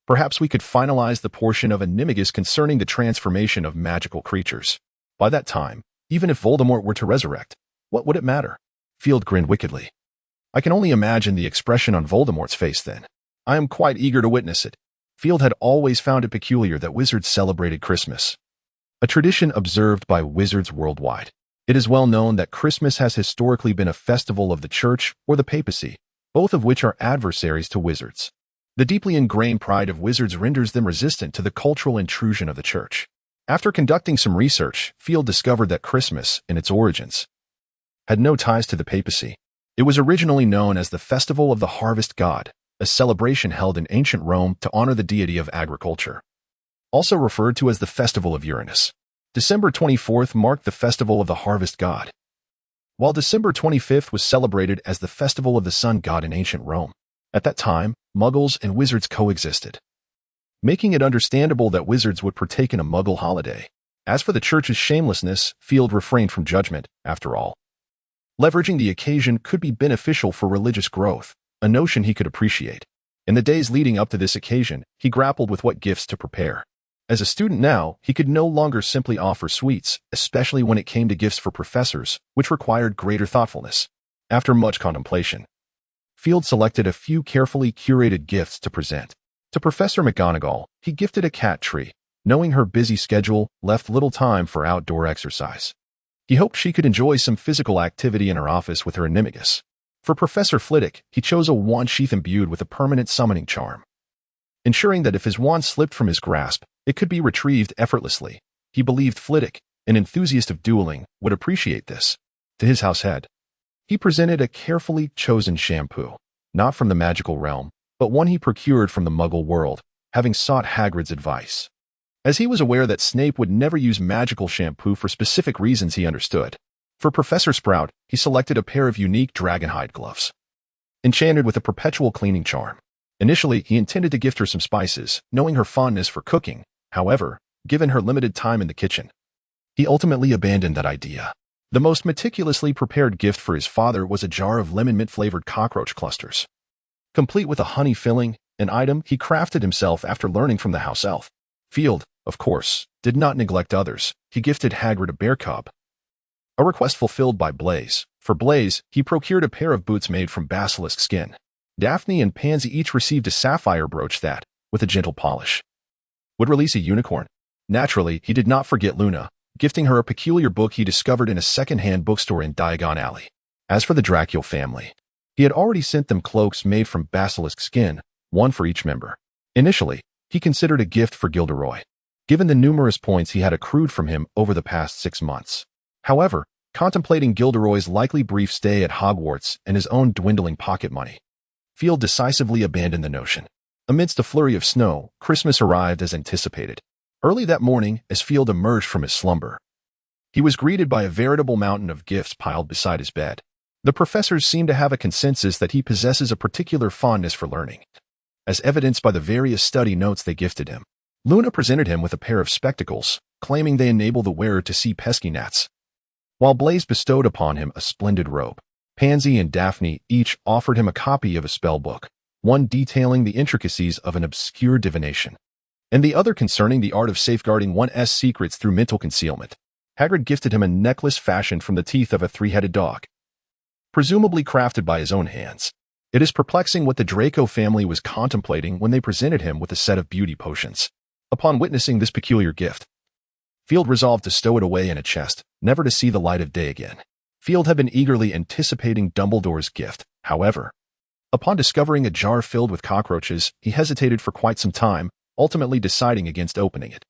Perhaps we could finalize the portion of Animagus concerning the transformation of magical creatures. By that time, even if Voldemort were to resurrect, what would it matter? Field grinned wickedly. I can only imagine the expression on Voldemort's face then. I am quite eager to witness it. Field had always found it peculiar that wizards celebrated Christmas, a tradition observed by wizards worldwide. It is well known that Christmas has historically been a festival of the Church or the papacy, both of which are adversaries to wizards. The deeply ingrained pride of wizards renders them resistant to the cultural intrusion of the Church. After conducting some research, Field discovered that Christmas, in its origins, had no ties to the papacy. It was originally known as the Festival of the Harvest God, a celebration held in ancient Rome to honor the deity of agriculture, also referred to as the Festival of Uranus. December 24th marked the Festival of the Harvest God, while December 25th was celebrated as the Festival of the Sun God in ancient Rome. At that time, Muggles and wizards coexisted, making it understandable that wizards would partake in a Muggle holiday. As for the church's shamelessness, Field refrained from judgment. After all, leveraging the occasion could be beneficial for religious growth, a notion he could appreciate. In the days leading up to this occasion, he grappled with what gifts to prepare. As a student now, he could no longer simply offer sweets, especially when it came to gifts for professors, which required greater thoughtfulness. After much contemplation, Field selected a few carefully curated gifts to present. To Professor McGonagall, he gifted a cat tree, knowing her busy schedule left little time for outdoor exercise. He hoped she could enjoy some physical activity in her office with her animagus. For Professor Flitwick, he chose a wand sheath imbued with a permanent summoning charm, ensuring that if his wand slipped from his grasp, it could be retrieved effortlessly. He believed Flitwick, an enthusiast of dueling, would appreciate this. To his house head, he presented a carefully chosen shampoo, not from the magical realm, but one he procured from the Muggle world, having sought Hagrid's advice. As he was aware that Snape would never use magical shampoo for specific reasons he understood. For Professor Sprout, he selected a pair of unique dragonhide gloves, enchanted with a perpetual cleaning charm. Initially, he intended to gift her some spices, knowing her fondness for cooking. However, given her limited time in the kitchen, he ultimately abandoned that idea. The most meticulously prepared gift for his father was a jar of lemon mint-flavored cockroach clusters, complete with a honey filling, an item he crafted himself after learning from the house elf. Field, of course, did not neglect others. He gifted Hagrid a bear cub, a request fulfilled by Blaise. For Blaise, he procured a pair of boots made from basilisk skin. Daphne and Pansy each received a sapphire brooch that, with a gentle polish, would release a unicorn. Naturally, he did not forget Luna, gifting her a peculiar book he discovered in a second-hand bookstore in Diagon Alley. As for the Dracula family, he had already sent them cloaks made from basilisk skin, one for each member. Initially, he considered a gift for Gilderoy, given the numerous points he had accrued from him over the past 6 months. However, contemplating Gilderoy's likely brief stay at Hogwarts and his own dwindling pocket money, Field decisively abandoned the notion. Amidst a flurry of snow, Christmas arrived as anticipated. Early that morning, as Field emerged from his slumber, he was greeted by a veritable mountain of gifts piled beside his bed. The professors seem to have a consensus that he possesses a particular fondness for learning, as evidenced by the various study notes they gifted him. Luna presented him with a pair of spectacles, claiming they enable the wearer to see pesky gnats, while Blaise bestowed upon him a splendid robe. Pansy and Daphne each offered him a copy of a spell book, one detailing the intricacies of an obscure divination, and the other concerning the art of safeguarding one's secrets through mental concealment. Hagrid gifted him a necklace fashioned from the teeth of a three-headed dog, presumably crafted by his own hands. It is perplexing what the Draco family was contemplating when they presented him with a set of beauty potions. Upon witnessing this peculiar gift, Field resolved to stow it away in a chest, never to see the light of day again. Field had been eagerly anticipating Dumbledore's gift. However, upon discovering a jar filled with cockroaches, he hesitated for quite some time, ultimately deciding against opening it.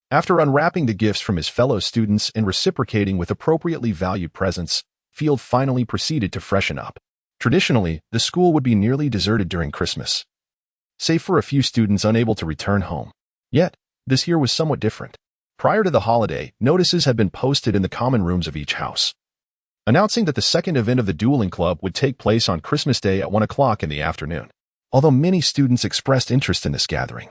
After unwrapping the gifts from his fellow students and reciprocating with appropriately valued presents, Field finally proceeded to freshen up. Traditionally, the school would be nearly deserted during Christmas, save for a few students unable to return home. Yet, this year was somewhat different. Prior to the holiday, notices had been posted in the common rooms of each house, announcing that the second event of the Dueling Club would take place on Christmas Day at 1 o'clock in the afternoon. Although many students expressed interest in this gathering,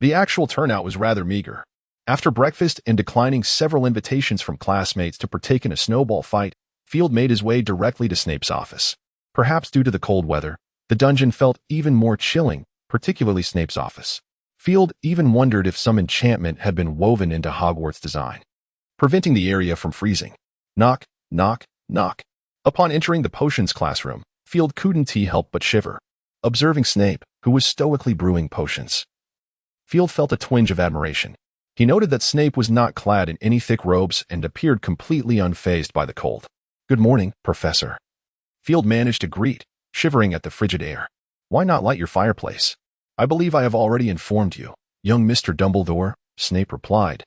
the actual turnout was rather meager. After breakfast and declining several invitations from classmates to partake in a snowball fight, Field made his way directly to Snape's office. Perhaps due to the cold weather, the dungeon felt even more chilling, particularly Snape's office. Field even wondered if some enchantment had been woven into Hogwarts' design, preventing the area from freezing. Knock, knock, knock. Upon entering the potions classroom, Field couldn't help but shiver, observing Snape, who was stoically brewing potions. Field felt a twinge of admiration. He noted that Snape was not clad in any thick robes and appeared completely unfazed by the cold. "Good morning, Professor," Field managed to greet, shivering at the frigid air. "Why not light your fireplace?" "I believe I have already informed you, young Mr. Dumbledore," Snape replied,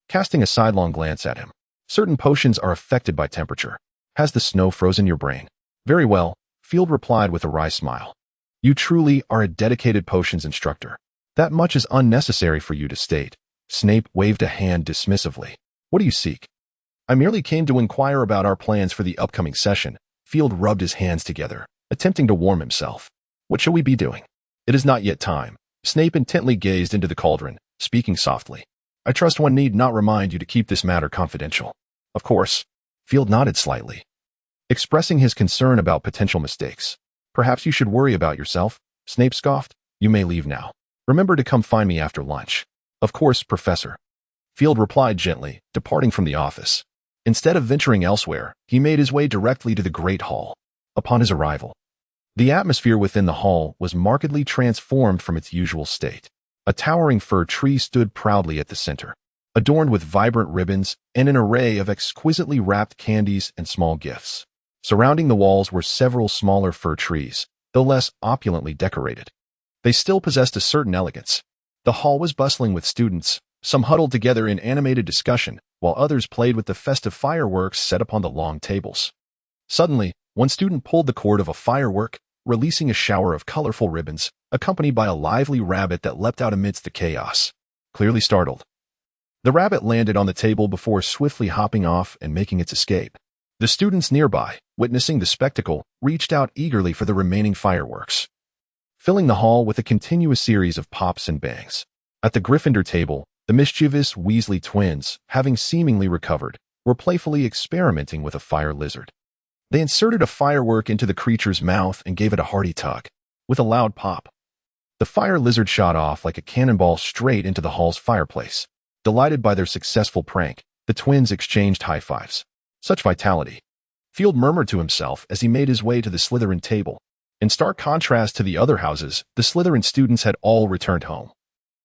casting a sidelong glance at him. Certain potions are affected by temperature. Has the snow frozen your brain? Very well, Field replied with a wry smile. You truly are a dedicated potions instructor. That much is unnecessary for you to state. Snape waved a hand dismissively. What do you seek? I merely came to inquire about our plans for the upcoming session. Field rubbed his hands together, attempting to warm himself. What shall we be doing? It is not yet time. Snape intently gazed into the cauldron, speaking softly. I trust one need not remind you to keep this matter confidential. Of course. Field nodded slightly, expressing his concern about potential mistakes. Perhaps you should worry about yourself, Snape scoffed. You may leave now. Remember to come find me after lunch. Of course, Professor. Field replied gently, departing from the office. Instead of venturing elsewhere, he made his way directly to the Great Hall. Upon his arrival, the atmosphere within the hall was markedly transformed from its usual state. A towering fir tree stood proudly at the center, adorned with vibrant ribbons and an array of exquisitely wrapped candies and small gifts. Surrounding the walls were several smaller fir trees, though less opulently decorated. They still possessed a certain elegance. The hall was bustling with students, some huddled together in animated discussion, while others played with the festive fireworks set upon the long tables. Suddenly, one student pulled the cord of a firework, releasing a shower of colorful ribbons, accompanied by a lively rabbit that leapt out amidst the chaos. Clearly startled, the rabbit landed on the table before swiftly hopping off and making its escape. The students nearby, witnessing the spectacle, reached out eagerly for the remaining fireworks, filling the hall with a continuous series of pops and bangs. At the Gryffindor table, the mischievous Weasley twins, having seemingly recovered, were playfully experimenting with a fire lizard. They inserted a firework into the creature's mouth and gave it a hearty tug. With a loud pop, the fire lizard shot off like a cannonball straight into the hall's fireplace. Delighted by their successful prank, the twins exchanged high fives. Such vitality, Field murmured to himself as he made his way to the Slytherin table. In stark contrast to the other houses, the Slytherin students had all returned home,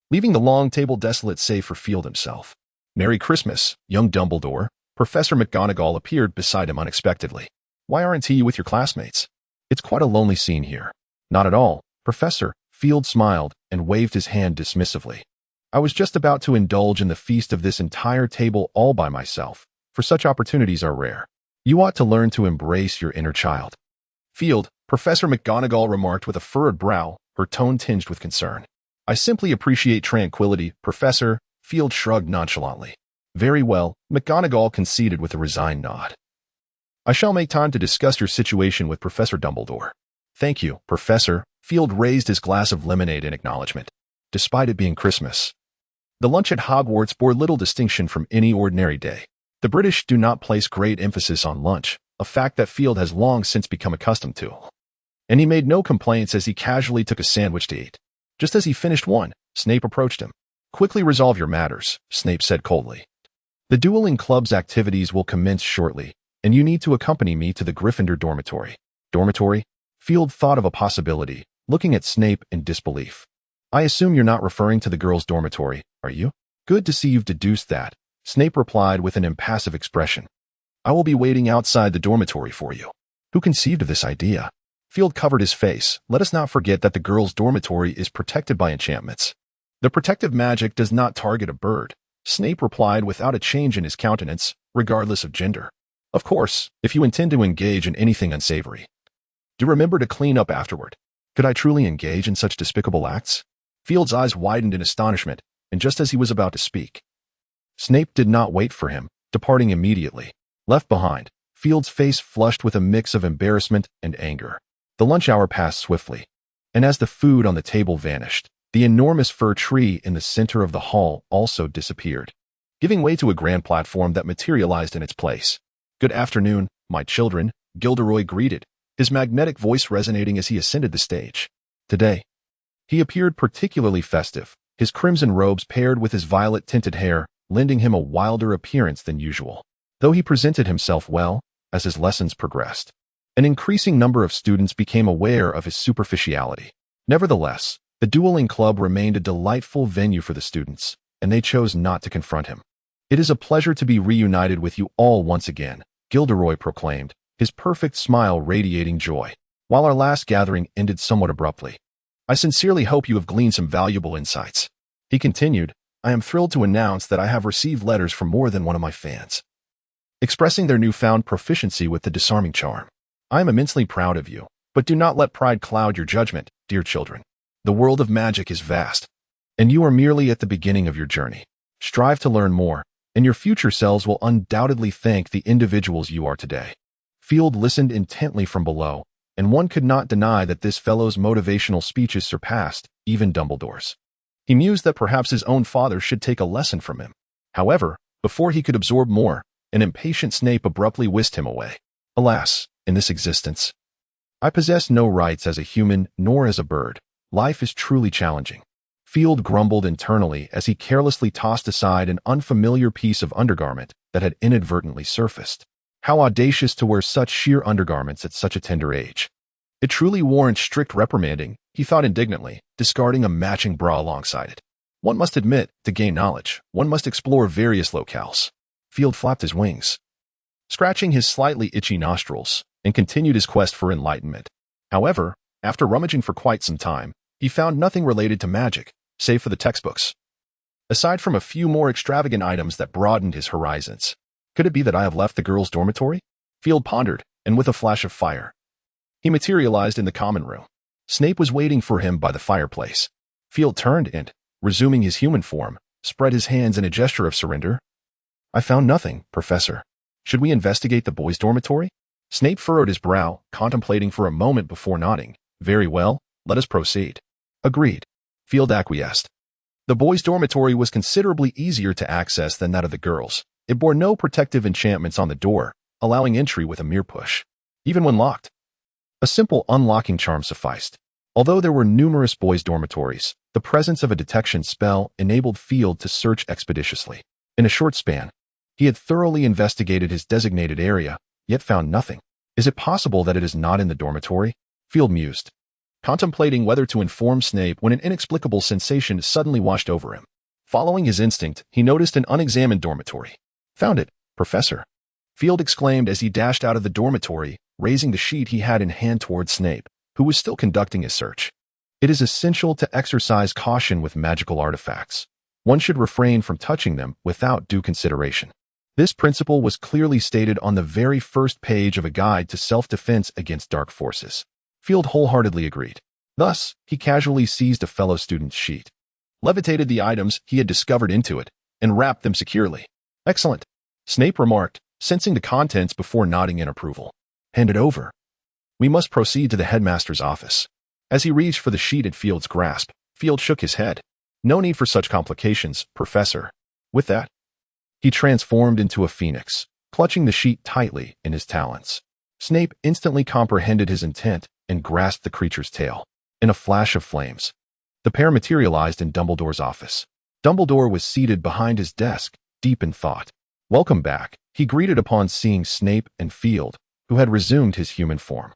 leaving the long table desolate save for Field himself. Merry Christmas, young Dumbledore. Professor McGonagall appeared beside him unexpectedly. Why aren't you with your classmates? It's quite a lonely scene here. Not at all, Professor. Field smiled and waved his hand dismissively. I was just about to indulge in the feast of this entire table all by myself, for such opportunities are rare. You ought to learn to embrace your inner child. Field, Professor McGonagall remarked with a furrowed brow, her tone tinged with concern. I simply appreciate tranquility, Professor. Field shrugged nonchalantly. Very well, McGonagall conceded with a resigned nod. I shall make time to discuss your situation with Professor Dumbledore. Thank you, Professor. Field raised his glass of lemonade in acknowledgement. Despite it being Christmas, the lunch at Hogwarts bore little distinction from any ordinary day. The British do not place great emphasis on lunch, a fact that Field has long since become accustomed to. And he made no complaints as he casually took a sandwich to eat. Just as he finished one, Snape approached him. Quickly resolve your matters, Snape said coldly. The Dueling Club's activities will commence shortly, and you need to accompany me to the Gryffindor dormitory. Dormitory? Field thought of a possibility, looking at Snape in disbelief. I assume you're not referring to the girls' dormitory, are you? Good to see you've deduced that, Snape replied with an impassive expression. I will be waiting outside the dormitory for you. Who conceived of this idea? Field covered his face. Let us not forget that the girls' dormitory is protected by enchantments. The protective magic does not target a bird, Snape replied without a change in his countenance, regardless of gender. Of course, if you intend to engage in anything unsavory, do remember to clean up afterward. Could I truly engage in such despicable acts? Field's eyes widened in astonishment, and just as he was about to speak, Snape did not wait for him, departing immediately. Left behind, Field's face flushed with a mix of embarrassment and anger. The lunch hour passed swiftly, and as the food on the table vanished, the enormous fir tree in the center of the hall also disappeared, giving way to a grand platform that materialized in its place. Good afternoon, my children, Gilderoy greeted, his magnetic voice resonating as he ascended the stage. Today, he appeared particularly festive, his crimson robes paired with his violet-tinted hair, lending him a wilder appearance than usual. Though he presented himself well, as his lessons progressed, an increasing number of students became aware of his superficiality. Nevertheless, the Dueling Club remained a delightful venue for the students, and they chose not to confront him. It is a pleasure to be reunited with you all once again, Gilderoy proclaimed, his perfect smile radiating joy. While our last gathering ended somewhat abruptly, I sincerely hope you have gleaned some valuable insights. He continued, I am thrilled to announce that I have received letters from more than one of my fans, expressing their newfound proficiency with the disarming charm. I am immensely proud of you, but do not let pride cloud your judgment, dear children. The world of magic is vast, and you are merely at the beginning of your journey. Strive to learn more, and your future selves will undoubtedly thank the individuals you are today. Field listened intently from below, and one could not deny that this fellow's motivational speeches surpassed even Dumbledore's. He mused that perhaps his own father should take a lesson from him. However, before he could absorb more, an impatient Snape abruptly whisked him away. Alas, in this existence, I possess no rights as a human nor as a bird. Life is truly challenging. Field grumbled internally as he carelessly tossed aside an unfamiliar piece of undergarment that had inadvertently surfaced. How audacious to wear such sheer undergarments at such a tender age. It truly warrants strict reprimanding, he thought indignantly, discarding a matching bra alongside it. One must admit, to gain knowledge, one must explore various locales. Field flapped his wings, scratching his slightly itchy nostrils, and continued his quest for enlightenment. However, after rummaging for quite some time, he found nothing related to magic, save for the textbooks. Aside from a few more extravagant items that broadened his horizons. Could it be that I have left the girls' dormitory? Field pondered, and with a flash of fire, he materialized in the common room. Snape was waiting for him by the fireplace. Field turned and, resuming his human form, spread his hands in a gesture of surrender. I found nothing, Professor. Should we investigate the boys' dormitory? Snape furrowed his brow, contemplating for a moment before nodding. Very well, let us proceed. Agreed. Field acquiesced. The boys' dormitory was considerably easier to access than that of the girls. It bore no protective enchantments on the door, allowing entry with a mere push. Even when locked, a simple unlocking charm sufficed. Although there were numerous boys' dormitories, the presence of a detection spell enabled Field to search expeditiously. In a short span, he had thoroughly investigated his designated area, yet found nothing. Is it possible that it is not in the dormitory? Field mused, contemplating whether to inform Snape when an inexplicable sensation suddenly washed over him. Following his instinct, he noticed an unexamined dormitory. Found it, Professor. Field exclaimed as he dashed out of the dormitory, raising the sheet he had in hand towards Snape, who was still conducting his search. It is essential to exercise caution with magical artifacts. One should refrain from touching them without due consideration. This principle was clearly stated on the very first page of a guide to self-defense against dark forces. Field wholeheartedly agreed. Thus, he casually seized a fellow student's sheet, levitated the items he had discovered into it, and wrapped them securely. Excellent, Snape remarked, sensing the contents before nodding in approval. Hand it over. We must proceed to the headmaster's office. As he reached for the sheet at Field's grasp, Field shook his head. No need for such complications, Professor. With that, he transformed into a phoenix, clutching the sheet tightly in his talons. Snape instantly comprehended his intent and grasped the creature's tail. In a flash of flames, the pair materialized in Dumbledore's office. Dumbledore was seated behind his desk, deep in thought. Welcome back, he greeted upon seeing Snape and Field, who had resumed his human form.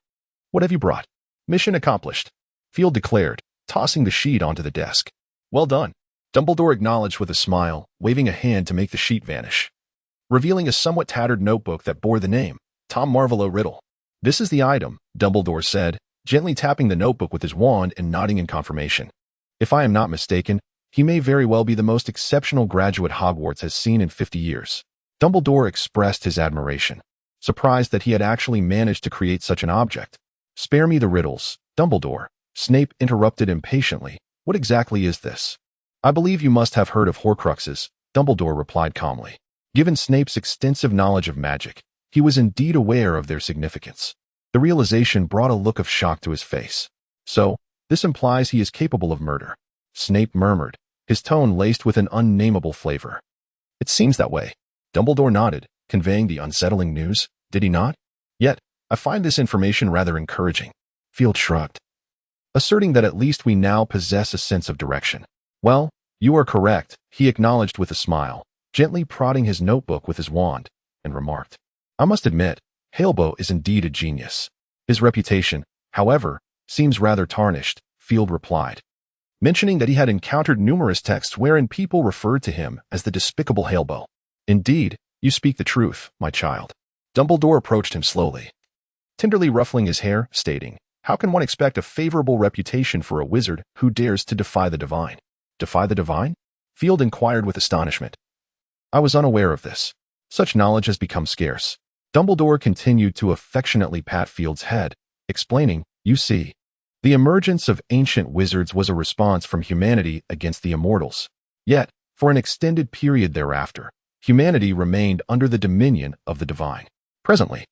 What have you brought? Mission accomplished, Field declared, tossing the sheet onto the desk. Well done, Dumbledore acknowledged with a smile, waving a hand to make the sheet vanish, revealing a somewhat tattered notebook that bore the name, Tom Marvolo Riddle. This is the item, Dumbledore said, gently tapping the notebook with his wand and nodding in confirmation. If I am not mistaken, he may very well be the most exceptional graduate Hogwarts has seen in 50 years. Dumbledore expressed his admiration, surprised that he had actually managed to create such an object. Spare me the riddles, Dumbledore, Snape interrupted impatiently. What exactly is this? I believe you must have heard of Horcruxes, Dumbledore replied calmly. Given Snape's extensive knowledge of magic, he was indeed aware of their significance. The realization brought a look of shock to his face. So, this implies he is capable of murder, Snape murmured, his tone laced with an unnameable flavor. It seems that way. Dumbledore nodded, conveying the unsettling news, did he not? Yet, I find this information rather encouraging. Field shrugged, asserting that at least we now possess a sense of direction. Well, you are correct, he acknowledged with a smile, gently prodding his notebook with his wand, and remarked, I must admit, Halebo is indeed a genius. His reputation, however, seems rather tarnished, Field replied, mentioning that he had encountered numerous texts wherein people referred to him as the despicable Halebo. Indeed, you speak the truth, my child. Dumbledore approached him slowly, tenderly ruffling his hair, stating, how can one expect a favorable reputation for a wizard who dares to defy the divine? Defy the divine? Field inquired with astonishment. I was unaware of this. Such knowledge has become scarce. Dumbledore continued to affectionately pat Field's head, explaining, you see, the emergence of ancient wizards was a response from humanity against the immortals. Yet, for an extended period thereafter, humanity remained under the dominion of the divine. Presently,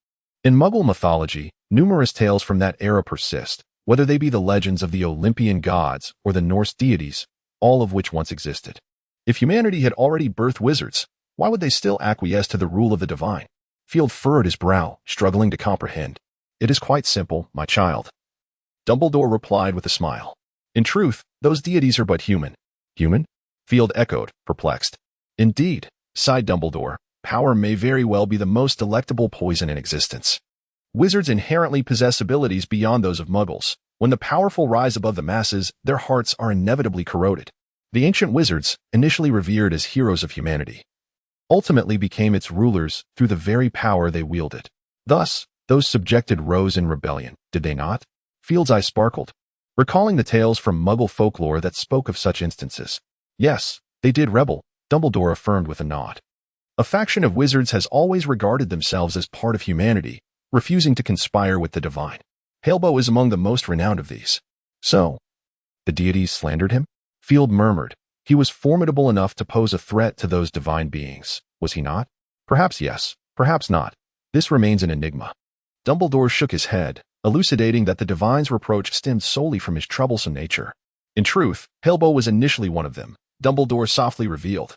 in Muggle mythology, numerous tales from that era persist, whether they be the legends of the Olympian gods or the Norse deities, all of which once existed. If humanity had already birthed wizards, why would they still acquiesce to the rule of the divine? Field furrowed his brow, struggling to comprehend. It is quite simple, my child. Dumbledore replied with a smile. In truth, those deities are but human. Human? Field echoed, perplexed. Indeed, sighed Dumbledore, power may very well be the most delectable poison in existence. Wizards inherently possess abilities beyond those of Muggles. When the powerful rise above the masses, their hearts are inevitably corroded. The ancient wizards, initially revered as heroes of humanity, ultimately became its rulers through the very power they wielded. Thus, those subjected rose in rebellion, did they not? Field's eye sparkled, recalling the tales from Muggle folklore that spoke of such instances. Yes, they did rebel, Dumbledore affirmed with a nod. A faction of wizards has always regarded themselves as part of humanity, refusing to conspire with the divine. Halebo is among the most renowned of these. So, the deities slandered him? Field murmured. He was formidable enough to pose a threat to those divine beings, was he not? Perhaps yes, perhaps not. This remains an enigma. Dumbledore shook his head, elucidating that the divine's reproach stemmed solely from his troublesome nature. In truth, Halebo was initially one of them, Dumbledore softly revealed.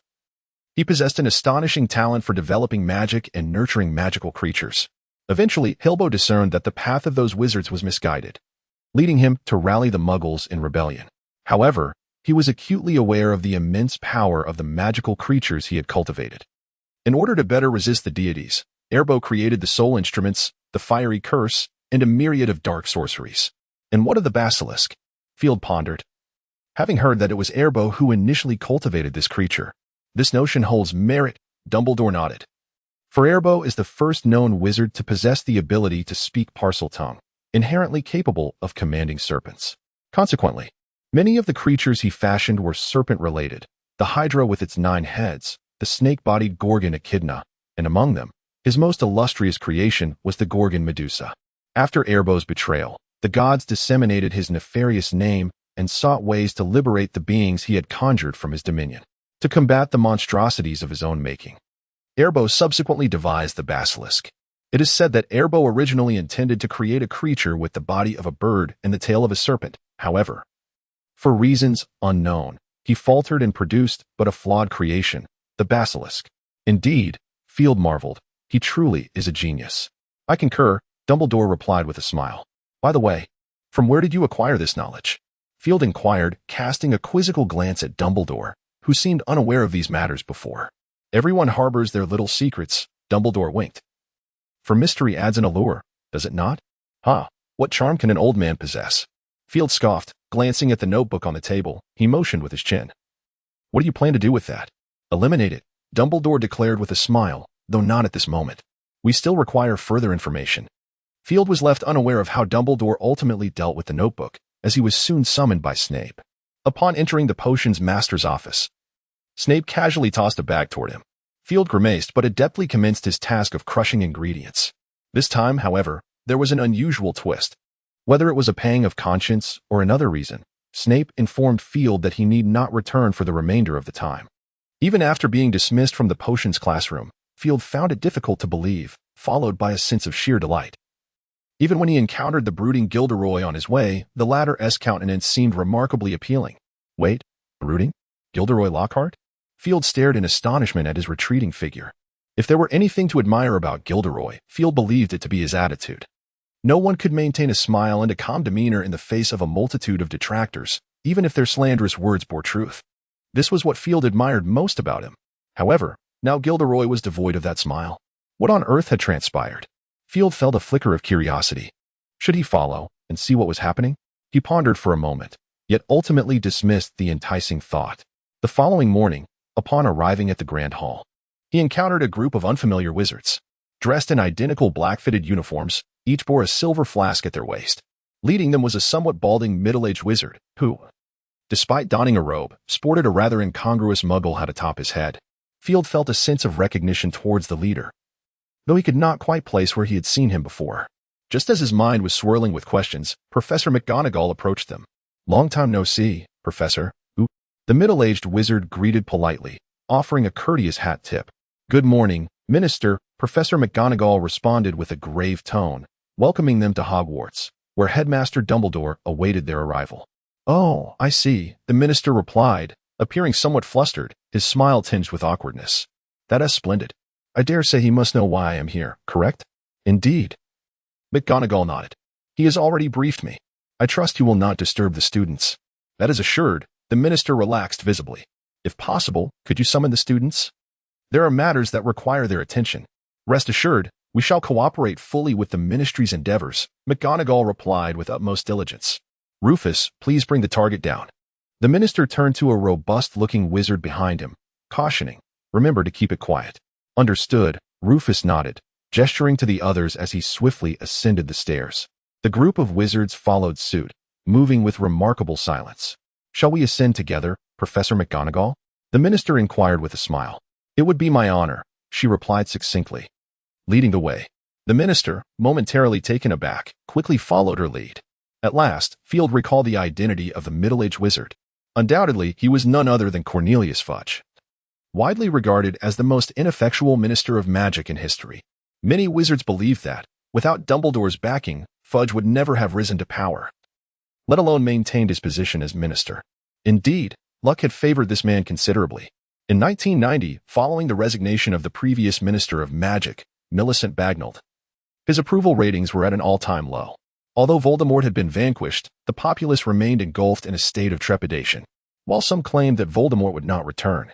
He possessed an astonishing talent for developing magic and nurturing magical creatures. Eventually, Halebo discerned that the path of those wizards was misguided, leading him to rally the Muggles in rebellion. However, he was acutely aware of the immense power of the magical creatures he had cultivated. In order to better resist the deities, Halebo created the soul instruments, the fiery curse, and a myriad of dark sorceries. And what of the basilisk? Field pondered. Having heard that it was Halebo who initially cultivated this creature, this notion holds merit, Dumbledore nodded. For Halebo is the first known wizard to possess the ability to speak Parseltongue, inherently capable of commanding serpents. Consequently, many of the creatures he fashioned were serpent-related, the Hydra with its 9 heads, the snake-bodied Gorgon Echidna, and among them, his most illustrious creation was the Gorgon Medusa. After Halebo's betrayal, the gods disseminated his nefarious name and sought ways to liberate the beings he had conjured from his dominion, to combat the monstrosities of his own making. Halebo subsequently devised the basilisk. It is said that Halebo originally intended to create a creature with the body of a bird and the tail of a serpent. However, for reasons unknown, he faltered and produced but a flawed creation, the basilisk. Indeed, Field marveled, he truly is a genius. I concur, Dumbledore replied with a smile. By the way, from where did you acquire this knowledge? Field inquired, casting a quizzical glance at Dumbledore, who seemed unaware of these matters before. Everyone harbors their little secrets, Dumbledore winked. For mystery adds an allure, does it not? What charm can an old man possess? Field scoffed, glancing at the notebook on the table. He motioned with his chin. What do you plan to do with that? Eliminate it, Dumbledore declared with a smile, though not at this moment. We still require further information. Field was left unaware of how Dumbledore ultimately dealt with the notebook, as he was soon summoned by Snape. Upon entering the potions master's office, Snape casually tossed a bag toward him. Field grimaced but adeptly commenced his task of crushing ingredients. This time, however, there was an unusual twist. Whether it was a pang of conscience or another reason, Snape informed Field that he need not return for the remainder of the time. Even after being dismissed from the potions classroom, Field found it difficult to believe, followed by a sense of sheer delight. Even when he encountered the brooding Gilderoy on his way, the latter's countenance seemed remarkably appealing. Wait, brooding? Gilderoy Lockhart? Field stared in astonishment at his retreating figure. If there were anything to admire about Gilderoy, Field believed it to be his attitude. No one could maintain a smile and a calm demeanor in the face of a multitude of detractors, even if their slanderous words bore truth. This was what Field admired most about him. However, now Gilderoy was devoid of that smile. What on earth had transpired? Field felt a flicker of curiosity. Should he follow and see what was happening? He pondered for a moment, yet ultimately dismissed the enticing thought. The following morning, upon arriving at the Grand Hall, he encountered a group of unfamiliar wizards. Dressed in identical black-fitted uniforms, each bore a silver flask at their waist. Leading them was a somewhat balding middle-aged wizard, who, Despite donning a robe, sported a rather incongruous muggle hat atop his head. Field felt a sense of recognition towards the leader, though he could not quite place where he had seen him before. Just as his mind was swirling with questions, Professor McGonagall approached them. "Long time no see, Professor." The middle-aged wizard greeted politely, offering a courteous hat tip. "Good morning, Minister," Professor McGonagall responded with a grave tone, welcoming them to Hogwarts, where Headmaster Dumbledore awaited their arrival. "Oh, I see," the minister replied, appearing somewhat flustered, his smile tinged with awkwardness. "That is splendid. I dare say he must know why I am here, correct?" "Indeed." McGonagall nodded. "He has already briefed me. I trust you will not disturb the students." That is assured, the minister relaxed visibly. "If possible, could you summon the students? There are matters that require their attention." "Rest assured, we shall cooperate fully with the ministry's endeavors," McGonagall replied with utmost diligence. "Rufus, please bring the target down." The minister turned to a robust-looking wizard behind him, cautioning, "Remember to keep it quiet." "Understood," Rufus nodded, gesturing to the others as he swiftly ascended the stairs. The group of wizards followed suit, moving with remarkable silence. "Shall we ascend together, Professor McGonagall?" the minister inquired with a smile. "It would be my honor," she replied succinctly. Leading the way, the minister, momentarily taken aback, quickly followed her lead. At last, Field recalled the identity of the middle-aged wizard. Undoubtedly, he was none other than Cornelius Fudge, widely regarded as the most ineffectual minister of magic in history. Many wizards believed that, without Dumbledore's backing, Fudge would never have risen to power, let alone maintained his position as minister. Indeed, luck had favored this man considerably. In 1990, following the resignation of the previous Minister of Magic, Millicent Bagnold, his approval ratings were at an all-time low. Although Voldemort had been vanquished, the populace remained engulfed in a state of trepidation, while some claimed that Voldemort would not return.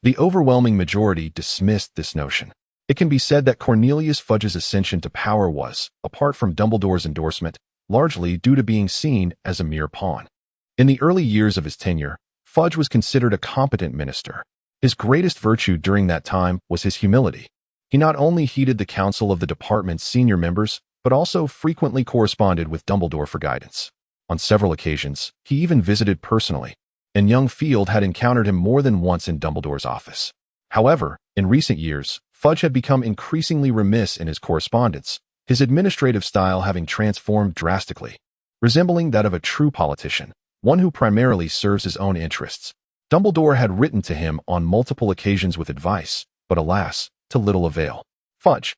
The overwhelming majority dismissed this notion. It can be said that Cornelius Fudge's ascension to power was, apart from Dumbledore's endorsement, largely due to being seen as a mere pawn. In the early years of his tenure, Fudge was considered a competent minister. His greatest virtue during that time was his humility. He not only heeded the counsel of the department's senior members, but also frequently corresponded with Dumbledore for guidance. On several occasions, he even visited personally, and young Field had encountered him more than once in Dumbledore's office. However, in recent years, Fudge had become increasingly remiss in his correspondence, his administrative style having transformed drastically, resembling that of a true politician, one who primarily serves his own interests. Dumbledore had written to him on multiple occasions with advice, but alas, to little avail. Fudge,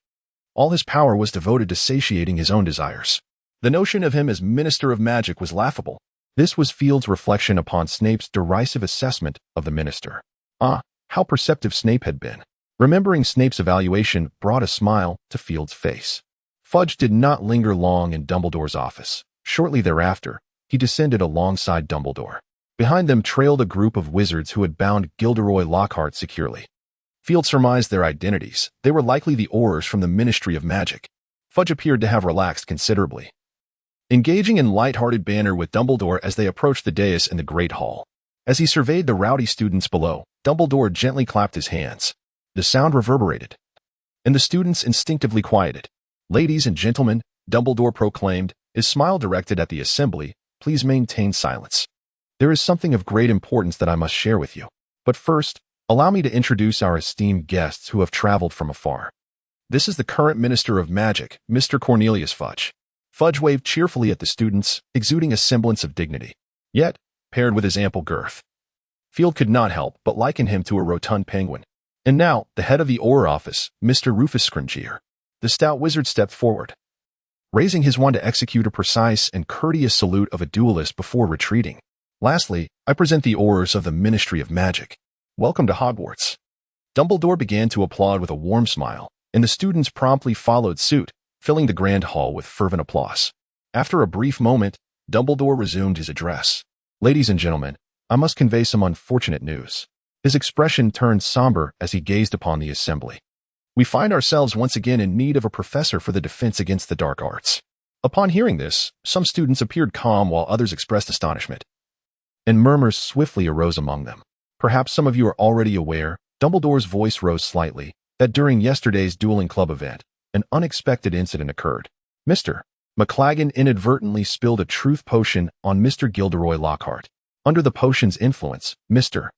all his power was devoted to satiating his own desires. The notion of him as Minister of Magic was laughable. This was Field's reflection upon Snape's derisive assessment of the minister. How perceptive Snape had been. Remembering Snape's evaluation brought a smile to Field's face. Fudge did not linger long in Dumbledore's office. Shortly thereafter, he descended alongside Dumbledore. Behind them trailed a group of wizards who had bound Gilderoy Lockhart securely. Field surmised their identities. They were likely the Aurors from the Ministry of Magic. Fudge appeared to have relaxed considerably, engaging in light-hearted banter with Dumbledore as they approached the dais in the Great Hall. As he surveyed the rowdy students below, Dumbledore gently clapped his hands. The sound reverberated, and the students instinctively quieted. "Ladies and gentlemen," Dumbledore proclaimed, his smile directed at the assembly, "please maintain silence. There is something of great importance that I must share with you. But first, allow me to introduce our esteemed guests who have traveled from afar. This is the current Minister of Magic, Mr. Cornelius Fudge." Fudge waved cheerfully at the students, exuding a semblance of dignity, yet paired with his ample girth. Field could not help but liken him to a rotund penguin. And now, the head of the Auror office, Mr. Rufus Scrimgeour. The stout wizard stepped forward, raising his wand to execute a precise and courteous salute of a duelist before retreating. "Lastly, I present the Aurors of the Ministry of Magic. Welcome to Hogwarts." Dumbledore began to applaud with a warm smile, and the students promptly followed suit, filling the grand hall with fervent applause. After a brief moment, Dumbledore resumed his address. "Ladies and gentlemen, I must convey some unfortunate news." His expression turned somber as he gazed upon the assembly. "We find ourselves once again in need of a professor for the defense against the dark arts." Upon hearing this, some students appeared calm while others expressed astonishment, and murmurs swiftly arose among them. "Perhaps some of you are already aware," Dumbledore's voice rose slightly, "that during yesterday's Dueling Club event, an unexpected incident occurred. Mr. McLaggen inadvertently spilled a truth potion on Mr. Gilderoy Lockhart. Under the potion's influence, Mr.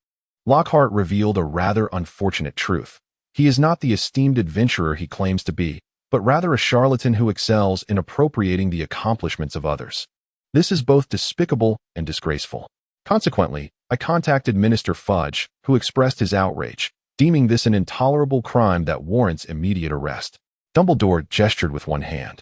Lockhart revealed a rather unfortunate truth. He is not the esteemed adventurer he claims to be, but rather a charlatan who excels in appropriating the accomplishments of others. This is both despicable and disgraceful. Consequently, I contacted Minister Fudge, who expressed his outrage, deeming this an intolerable crime that warrants immediate arrest. Dumbledore gestured with one hand,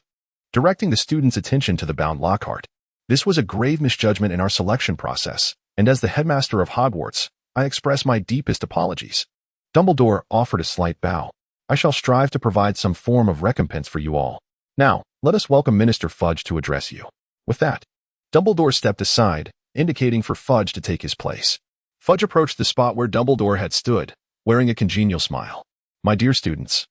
directing the student's attention to the bound Lockhart. This was a grave misjudgment in our selection process, and as the headmaster of Hogwarts, I express my deepest apologies. Dumbledore offered a slight bow. I shall strive to provide some form of recompense for you all. Now, let us welcome Minister Fudge to address you. With that, Dumbledore stepped aside, indicating for Fudge to take his place. Fudge approached the spot where Dumbledore had stood, wearing a congenial smile. My dear students,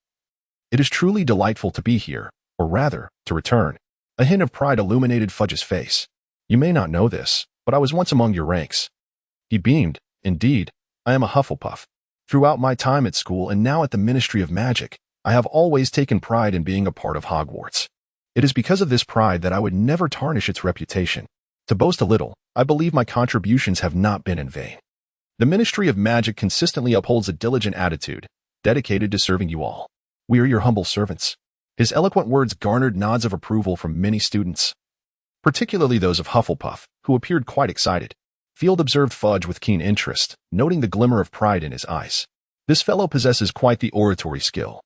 it is truly delightful to be here, or rather, to return. A hint of pride illuminated Fudge's face. You may not know this, but I was once among your ranks. He beamed. Indeed, I am a Hufflepuff. Throughout my time at school and now at the Ministry of Magic, I have always taken pride in being a part of Hogwarts. It is because of this pride that I would never tarnish its reputation. To boast a little, I believe my contributions have not been in vain. The Ministry of Magic consistently upholds a diligent attitude, dedicated to serving you all. We are your humble servants. His eloquent words garnered nods of approval from many students, particularly those of Hufflepuff, who appeared quite excited. Field observed Fudge with keen interest, noting the glimmer of pride in his eyes. This fellow possesses quite the oratory skill.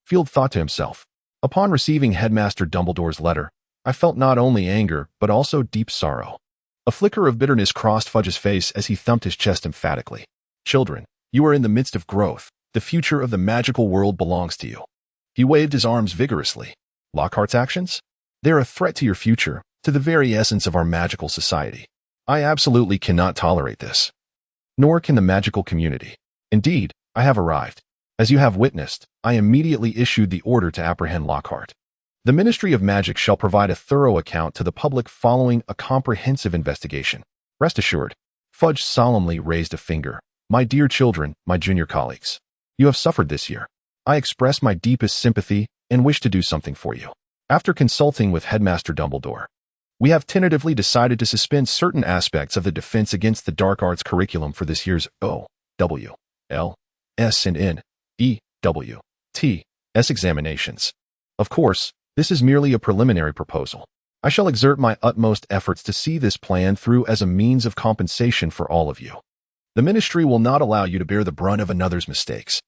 Field thought to himself. Upon receiving Headmaster Dumbledore's letter, I felt not only anger, but also deep sorrow. A flicker of bitterness crossed Fudge's face as he thumped his chest emphatically. Children, you are in the midst of growth. The future of the magical world belongs to you. He waved his arms vigorously. Lockhart's actions? They're a threat to your future, to the very essence of our magical society. I absolutely cannot tolerate this. Nor can the magical community. Indeed, I have arrived. As you have witnessed, I immediately issued the order to apprehend Lockhart. The Ministry of Magic shall provide a thorough account to the public following a comprehensive investigation. Rest assured. Fudge solemnly raised a finger. My dear children, my junior colleagues, you have suffered this year. I express my deepest sympathy and wish to do something for you. After consulting with Headmaster Dumbledore, we have tentatively decided to suspend certain aspects of the Defense Against the Dark Arts curriculum for this year's O, W, L, S, and N, E, W, T, S examinations. Of course, this is merely a preliminary proposal. I shall exert my utmost efforts to see this plan through as a means of compensation for all of you. The Ministry will not allow you to bear the brunt of another's mistakes.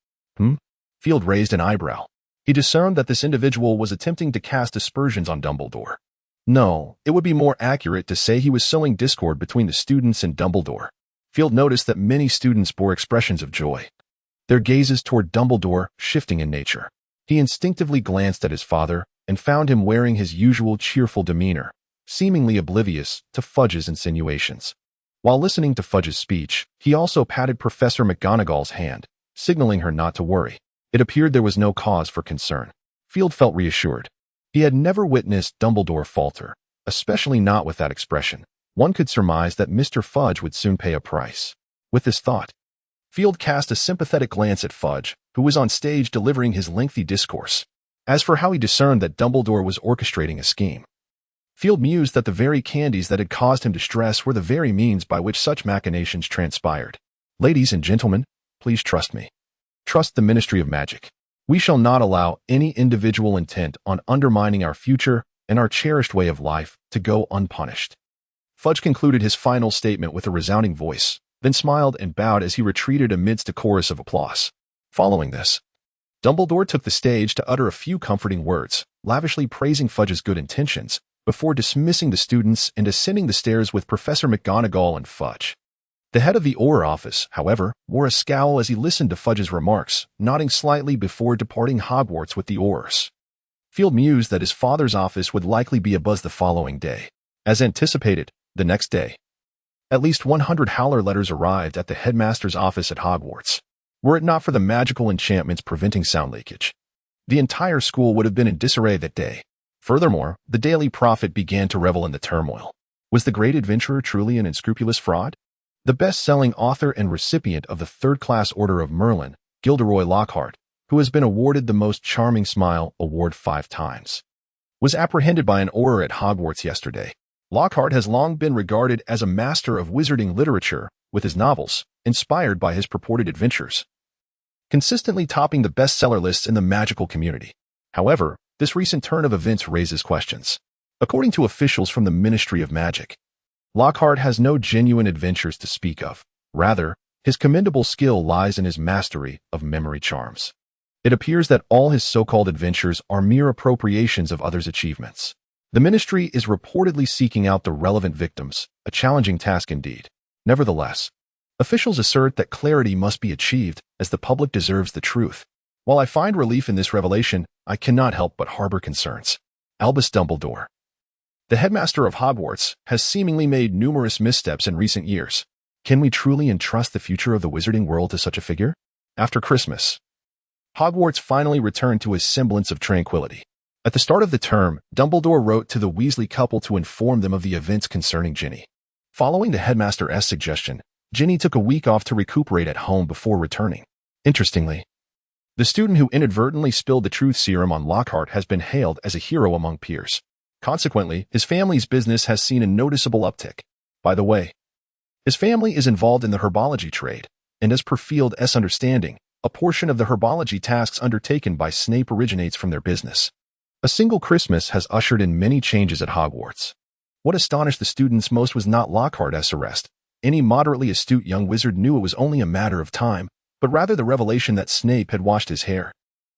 Field raised an eyebrow. He discerned that this individual was attempting to cast aspersions on Dumbledore. No, it would be more accurate to say he was sowing discord between the students and Dumbledore. Field noticed that many students bore expressions of joy, their gazes toward Dumbledore shifting in nature. He instinctively glanced at his father and found him wearing his usual cheerful demeanor, seemingly oblivious to Fudge's insinuations. While listening to Fudge's speech, he also patted Professor McGonagall's hand, signaling her not to worry. It appeared there was no cause for concern. Field felt reassured. He had never witnessed Dumbledore falter, especially not with that expression. One could surmise that Mr. Fudge would soon pay a price. With this thought, Field cast a sympathetic glance at Fudge, who was on stage delivering his lengthy discourse. As for how he discerned that Dumbledore was orchestrating a scheme, Field mused that the very candies that had caused him distress were the very means by which such machinations transpired. Ladies and gentlemen, please trust me. Trust the Ministry of Magic. We shall not allow any individual intent on undermining our future and our cherished way of life to go unpunished. Fudge concluded his final statement with a resounding voice, then smiled and bowed as he retreated amidst a chorus of applause. Following this, Dumbledore took the stage to utter a few comforting words, lavishly praising Fudge's good intentions, before dismissing the students and ascending the stairs with Professor McGonagall and Fudge. The head of the Our office, however, wore a scowl as he listened to Fudge's remarks, nodding slightly before departing Hogwarts with the Aurs. Field mused that his father's office would likely be abuzz the following day. As anticipated, the next day, at least 100 Howler letters arrived at the headmaster's office at Hogwarts. Were it not for the magical enchantments preventing sound leakage, the entire school would have been in disarray that day. Furthermore, the Daily Prophet began to revel in the turmoil. Was the great adventurer truly an unscrupulous fraud? The best-selling author and recipient of the third-class Order of Merlin, Gilderoy Lockhart, who has been awarded the Most Charming Smile award 5 times, was apprehended by an Auror at Hogwarts yesterday. Lockhart has long been regarded as a master of wizarding literature, with his novels, inspired by his purported adventures, consistently topping the bestseller lists in the magical community. However, this recent turn of events raises questions. According to officials from the Ministry of Magic, Lockhart has no genuine adventures to speak of. Rather, his commendable skill lies in his mastery of memory charms. It appears that all his so-called adventures are mere appropriations of others' achievements. The Ministry is reportedly seeking out the relevant victims, a challenging task indeed. Nevertheless, officials assert that clarity must be achieved, as the public deserves the truth. While I find relief in this revelation, I cannot help but harbor concerns. Albus Dumbledore, the headmaster of Hogwarts, has seemingly made numerous missteps in recent years. Can we truly entrust the future of the wizarding world to such a figure? After Christmas, Hogwarts finally returned to a semblance of tranquility. At the start of the term, Dumbledore wrote to the Weasley couple to inform them of the events concerning Ginny. Following the headmaster's suggestion, Ginny took a week off to recuperate at home before returning. Interestingly, the student who inadvertently spilled the truth serum on Lockhart has been hailed as a hero among peers. Consequently, his family's business has seen a noticeable uptick. By the way, his family is involved in the herbology trade, and as per Field's understanding, a portion of the herbology tasks undertaken by Snape originates from their business. A single Christmas has ushered in many changes at Hogwarts. What astonished the students most was not Lockhart's arrest. Any moderately astute young wizard knew it was only a matter of time, but rather the revelation that Snape had washed his hair.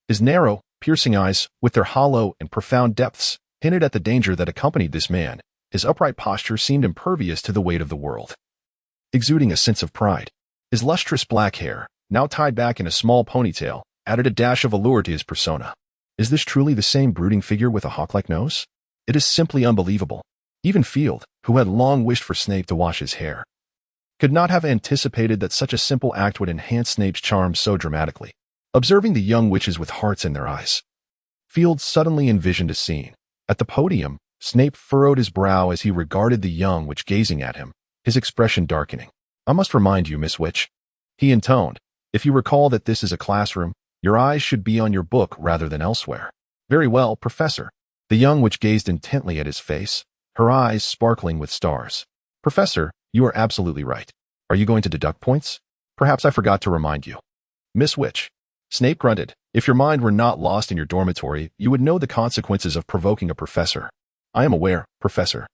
His narrow, piercing eyes, with their hollow and profound depths, hinted at the danger that accompanied this man. His upright posture seemed impervious to the weight of the world, exuding a sense of pride. His lustrous black hair, now tied back in a small ponytail, added a dash of allure to his persona. Is this truly the same brooding figure with a hawk-like nose? It is simply unbelievable. Even Field, who had long wished for Snape to wash his hair, could not have anticipated that such a simple act would enhance Snape's charm so dramatically. Observing the young witches with hearts in their eyes, Field suddenly envisioned a scene. At the podium, Snape furrowed his brow as he regarded the young witch gazing at him, his expression darkening. I must remind you, Miss Witch, he intoned, if you recall that this is a classroom, your eyes should be on your book rather than elsewhere. Very well, Professor. The young witch gazed intently at his face, her eyes sparkling with stars. Professor, you are absolutely right. Are you going to deduct points? Perhaps I forgot to remind you. Miss Witch. Snape grunted. If your mind were not lost in your dormitory, you would know the consequences of provoking a professor. I am aware, Professor.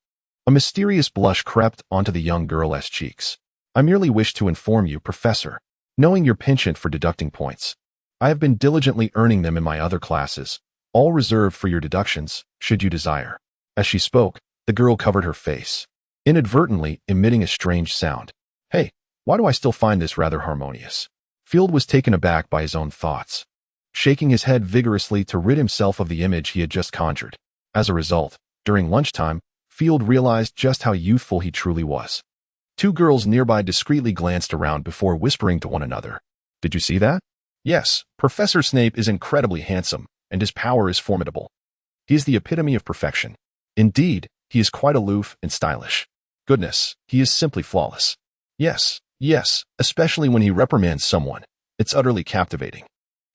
A mysterious blush crept onto the young girl's cheeks. I merely wish to inform you, Professor, knowing your penchant for deducting points, I have been diligently earning them in my other classes, all reserved for your deductions, should you desire. As she spoke, the girl covered her face, inadvertently emitting a strange sound. Hey, why do I still find this rather harmonious? Field was taken aback by his own thoughts, shaking his head vigorously to rid himself of the image he had just conjured. As a result, during lunchtime, Field realized just how youthful he truly was. Two girls nearby discreetly glanced around before whispering to one another. Did you see that? Yes, Professor Snape is incredibly handsome, and his power is formidable. He is the epitome of perfection. Indeed, he is quite aloof and stylish. Goodness, he is simply flawless. Yes, especially when he reprimands someone. It's utterly captivating.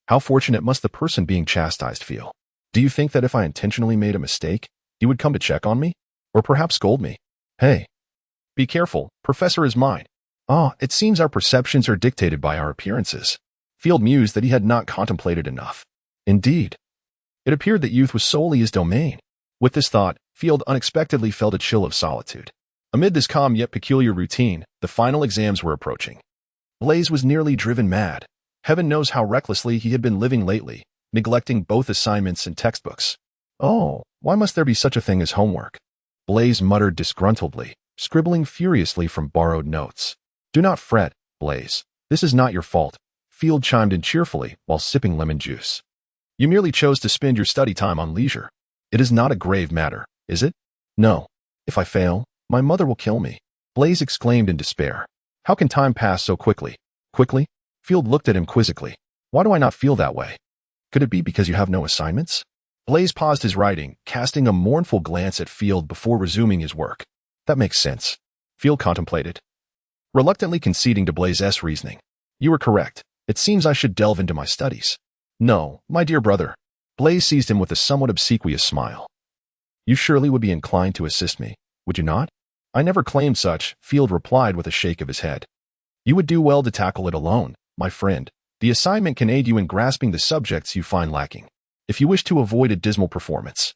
How fortunate must the person being chastised feel? Do you think that if I intentionally made a mistake, he would come to check on me? Or perhaps scold me? Hey, be careful, Professor is mine. It seems our perceptions are dictated by our appearances. Field mused that he had not contemplated enough. Indeed, it appeared that youth was solely his domain. With this thought, Field unexpectedly felt a chill of solitude. Amid this calm yet peculiar routine, the final exams were approaching. Blaise was nearly driven mad. Heaven knows how recklessly he had been living lately, neglecting both assignments and textbooks. Oh, why must there be such a thing as homework? Blaise muttered disgruntledly, scribbling furiously from borrowed notes. Do not fret, Blaise. This is not your fault. Field chimed in cheerfully while sipping lemon juice. You merely chose to spend your study time on leisure. It is not a grave matter, is it? No. If I fail, my mother will kill me. Blaise exclaimed in despair. How can time pass so quickly? Quickly? Field looked at him quizzically. Why do I not feel that way? Could it be because you have no assignments? Blaise paused his writing, casting a mournful glance at Field before resuming his work. That makes sense. Field contemplated, reluctantly conceding to Blaise's reasoning. You are correct. It seems I should delve into my studies. No, my dear brother. Blaise seized him with a somewhat obsequious smile. You surely would be inclined to assist me. would you not? I never claimed such, Field replied with a shake of his head. You would do well to tackle it alone, my friend. The assignment can aid you in grasping the subjects you find lacking. If you wish to avoid a dismal performance,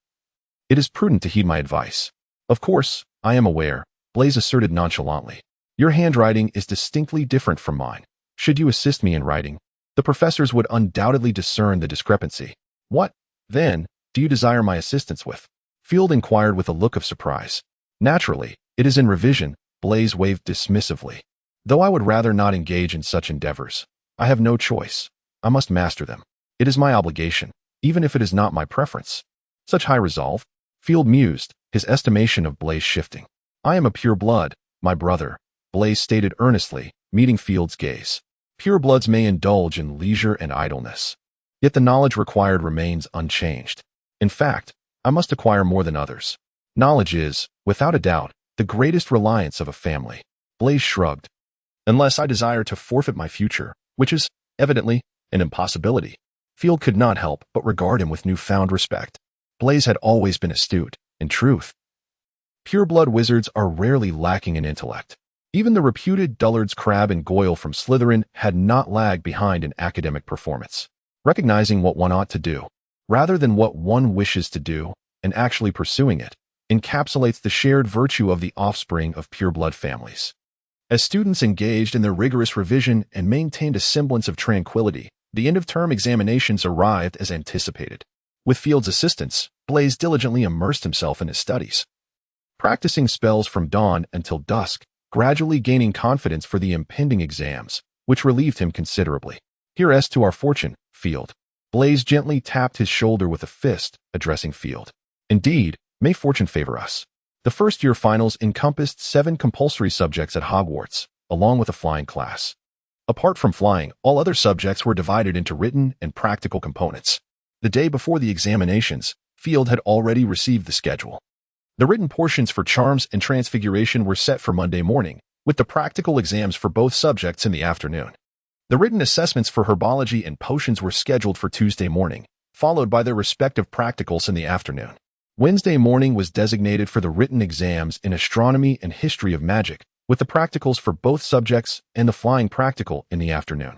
it is prudent to heed my advice. Of course, I am aware, Blaise asserted nonchalantly. Your handwriting is distinctly different from mine. Should you assist me in writing, the professors would undoubtedly discern the discrepancy. What, then, do you desire my assistance with? Field inquired with a look of surprise. Naturally, it is in revision, Blaise waved dismissively. Though I would rather not engage in such endeavors, I have no choice. I must master them. It is my obligation, even if it is not my preference. Such high resolve? Field mused, his estimation of Blaise shifting. I am a pure blood, my brother, Blaise stated earnestly, meeting Field's gaze. Purebloods may indulge in leisure and idleness, yet the knowledge required remains unchanged. In fact, I must acquire more than others. Knowledge is, without a doubt, the greatest reliance of a family. Blaise shrugged. Unless I desire to forfeit my future, which is, evidently, an impossibility. Field could not help but regard him with newfound respect. Blaise had always been astute, in truth. Pureblood wizards are rarely lacking in intellect. Even the reputed dullards Crabbe and Goyle from Slytherin had not lagged behind in academic performance. Recognizing what one ought to do, rather than what one wishes to do, and actually pursuing it, encapsulates the shared virtue of the offspring of pureblood families. As students engaged in their rigorous revision and maintained a semblance of tranquility, the end-of-term examinations arrived as anticipated. With Field's assistance, Blaise diligently immersed himself in his studies, practicing spells from dawn until dusk, gradually gaining confidence for the impending exams, which relieved him considerably. Here's to our fortune, Field. Blaise gently tapped his shoulder with a fist, addressing Field. Indeed, may fortune favor us. The first-year finals encompassed 7 compulsory subjects at Hogwarts, along with a flying class. Apart from flying, all other subjects were divided into written and practical components. The day before the examinations, Field had already received the schedule. The written portions for Charms and Transfiguration were set for Monday morning, with the practical exams for both subjects in the afternoon. The written assessments for Herbology and Potions were scheduled for Tuesday morning, followed by their respective practicals in the afternoon. Wednesday morning was designated for the written exams in Astronomy and History of Magic, with the practicals for both subjects and the flying practical in the afternoon.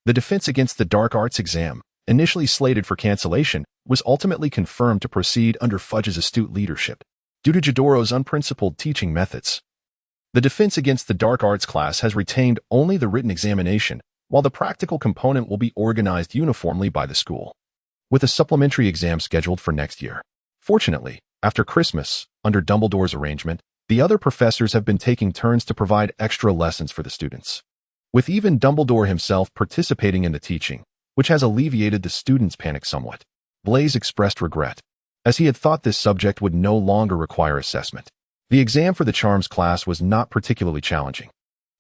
The defense against the Dark Arts exam, initially slated for cancellation, was ultimately confirmed to proceed under Fudge's astute leadership, due to Jodoro's unprincipled teaching methods. The defense against the Dark Arts class has retained only the written examination, while the practical component will be organized uniformly by the school, with a supplementary exam scheduled for next year. Fortunately, after Christmas, under Dumbledore's arrangement, the other professors have been taking turns to provide extra lessons for the students, with even Dumbledore himself participating in the teaching, which has alleviated the students' panic somewhat. Blaise expressed regret, as he had thought this subject would no longer require assessment. The exam for the Charms class was not particularly challenging.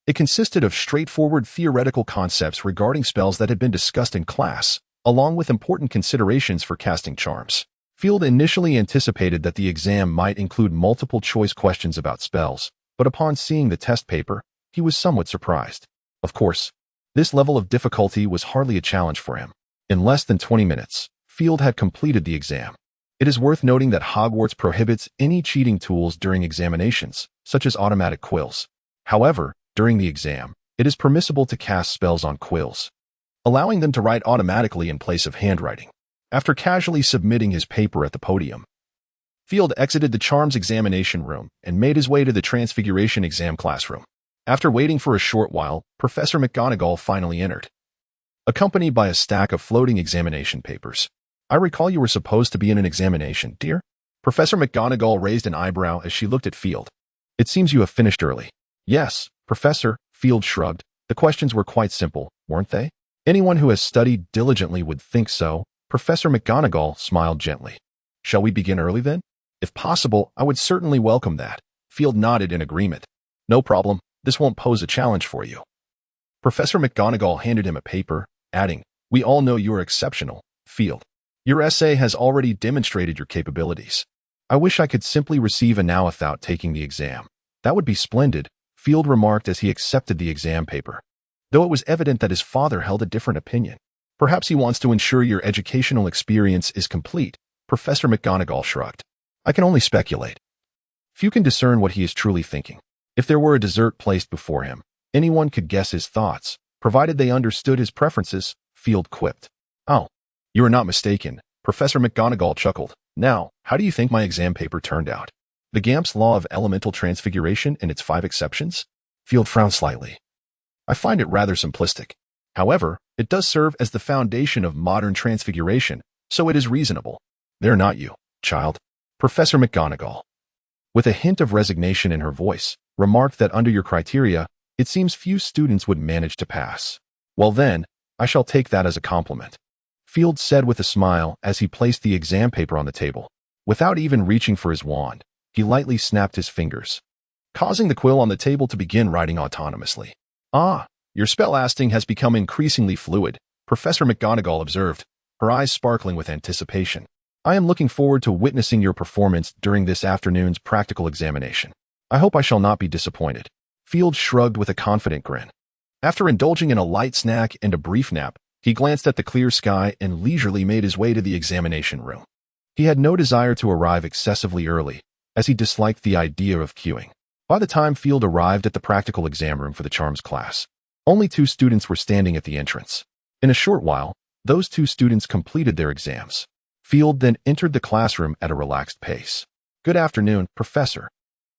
It consisted of straightforward theoretical concepts regarding spells that had been discussed in class, along with important considerations for casting charms. Field initially anticipated that the exam might include multiple-choice questions about spells, but upon seeing the test paper, he was somewhat surprised. Of course, this level of difficulty was hardly a challenge for him. In less than 20 minutes, Field had completed the exam. It is worth noting that Hogwarts prohibits any cheating tools during examinations, such as automatic quills. However, during the exam, it is permissible to cast spells on quills, allowing them to write automatically in place of handwriting. After casually submitting his paper at the podium, Field exited the Charms examination room and made his way to the Transfiguration exam classroom. After waiting for a short while, Professor McGonagall finally entered, accompanied by a stack of floating examination papers. I recall you were supposed to be in an examination, dear? Professor McGonagall raised an eyebrow as she looked at Field. It seems you have finished early. Yes, Professor, Field shrugged. The questions were quite simple, weren't they? Anyone who has studied diligently would think so. Professor McGonagall smiled gently. Shall we begin early then? If possible, I would certainly welcome that. Field nodded in agreement. No problem. This won't pose a challenge for you. Professor McGonagall handed him a paper, adding, We all know you are exceptional, Field. Your essay has already demonstrated your capabilities. I wish I could simply receive a now without taking the exam. That would be splendid, Field remarked as he accepted the exam paper, though it was evident that his father held a different opinion. Perhaps he wants to ensure your educational experience is complete, Professor McGonagall shrugged. I can only speculate. Few can discern what he is truly thinking. If there were a dessert placed before him, anyone could guess his thoughts, provided they understood his preferences, Field quipped. Oh, you are not mistaken, Professor McGonagall chuckled. Now, how do you think my exam paper turned out? The Gamp's law of elemental transfiguration and its 5 exceptions? Field frowned slightly. I find it rather simplistic. However, it does serve as the foundation of modern transfiguration, so it is reasonable. They're not you, child. Professor McGonagall, with a hint of resignation in her voice, remarked that under your criteria, it seems few students would manage to pass. Well then, I shall take that as a compliment. Field said with a smile as he placed the exam paper on the table. Without even reaching for his wand, he lightly snapped his fingers, causing the quill on the table to begin writing autonomously. Ah, your spellasting has become increasingly fluid, Professor McGonagall observed, her eyes sparkling with anticipation. I am looking forward to witnessing your performance during this afternoon's practical examination. I hope I shall not be disappointed. Field shrugged with a confident grin. After indulging in a light snack and a brief nap, he glanced at the clear sky and leisurely made his way to the examination room. He had no desire to arrive excessively early, as he disliked the idea of queuing. By the time Field arrived at the practical exam room for the charms class, only 2 students were standing at the entrance. In a short while, those 2 students completed their exams. Field then entered the classroom at a relaxed pace. Good afternoon, Professor.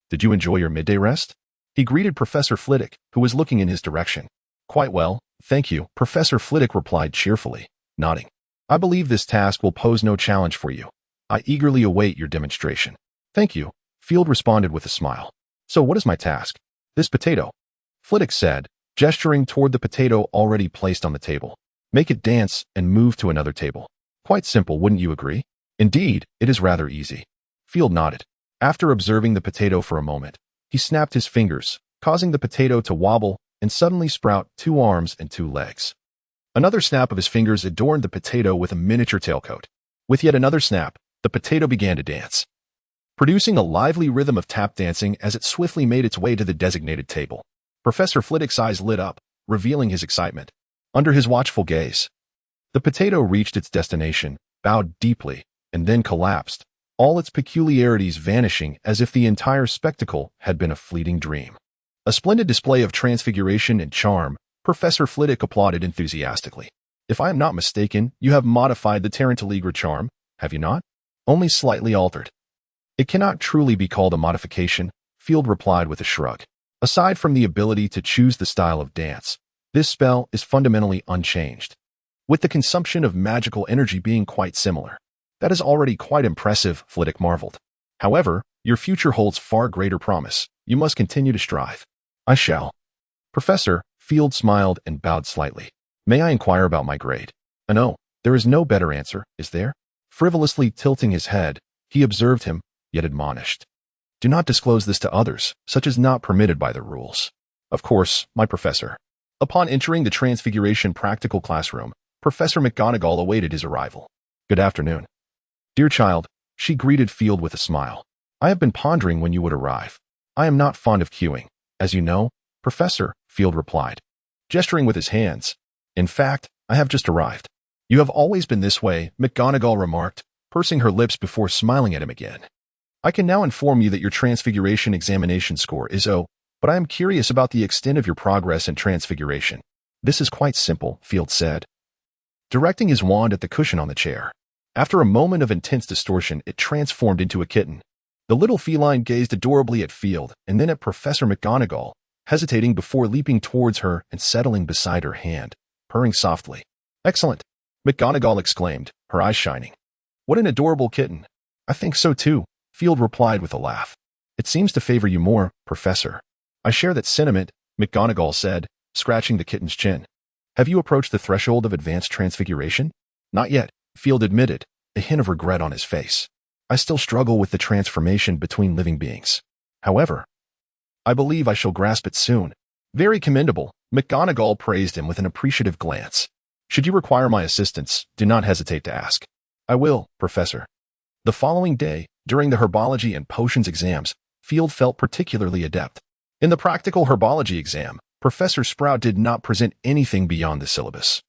Did you enjoy your midday rest? He greeted Professor Flitwick, who was looking in his direction. Quite well, thank you, Professor Flitwick replied cheerfully, nodding. I believe this task will pose no challenge for you. I eagerly await your demonstration. Thank you, Field responded with a smile. So what is my task? This potato, Flitwick said, gesturing toward the potato already placed on the table. Make it dance and move to another table. Quite simple, wouldn't you agree? Indeed, it is rather easy. Field nodded. After observing the potato for a moment, he snapped his fingers, causing the potato to wobble and suddenly sprout 2 arms and 2 legs. Another snap of his fingers adorned the potato with a miniature tailcoat. With yet another snap, the potato began to dance, producing a lively rhythm of tap dancing as it swiftly made its way to the designated table. Professor Flitwick's eyes lit up, revealing his excitement. Under his watchful gaze, the potato reached its destination, bowed deeply, and then collapsed, all its peculiarities vanishing as if the entire spectacle had been a fleeting dream. A splendid display of transfiguration and charm, Professor Flitwick applauded enthusiastically. If I am not mistaken, you have modified the Tarantaligra charm, have you not? Only slightly altered. It cannot truly be called a modification, Field replied with a shrug. Aside from the ability to choose the style of dance, this spell is fundamentally unchanged, with the consumption of magical energy being quite similar. That is already quite impressive, Flitwick marveled. However, your future holds far greater promise. You must continue to strive. I shall. Professor, Field smiled and bowed slightly. May I inquire about my grade? No, there is no better answer, is there? Frivolously tilting his head, he observed him, yet admonished. Do not disclose this to others, such as not permitted by the rules. Of course, my professor. Upon entering the Transfiguration practical classroom, Professor McGonagall awaited his arrival. Good afternoon. Dear child, she greeted Field with a smile. I have been pondering when you would arrive. I am not fond of queuing, as you know, Professor, Field replied, gesturing with his hands. In fact, I have just arrived. You have always been this way, McGonagall remarked, pursing her lips before smiling at him again. I can now inform you that your Transfiguration examination score is O, but I am curious about the extent of your progress in Transfiguration. This is quite simple, Field said, directing his wand at the cushion on the chair. After a moment of intense distortion, it transformed into a kitten. The little feline gazed adorably at Field and then at Professor McGonagall, hesitating before leaping towards her and settling beside her hand, purring softly. Excellent, McGonagall exclaimed, her eyes shining. What an adorable kitten. I think so too, Field replied with a laugh. It seems to favor you more, Professor. I share that sentiment, McGonagall said, scratching the kitten's chin. Have you approached the threshold of advanced transfiguration? Not yet, Field admitted, a hint of regret on his face. I still struggle with the transformation between living beings. However, I believe I shall grasp it soon. Very commendable, McGonagall praised him with an appreciative glance. Should you require my assistance, do not hesitate to ask. I will, Professor. The following day, during the herbology and potions exams, Field felt particularly adept. In the practical herbology exam, Professor Sprout did not present anything beyond the syllabus.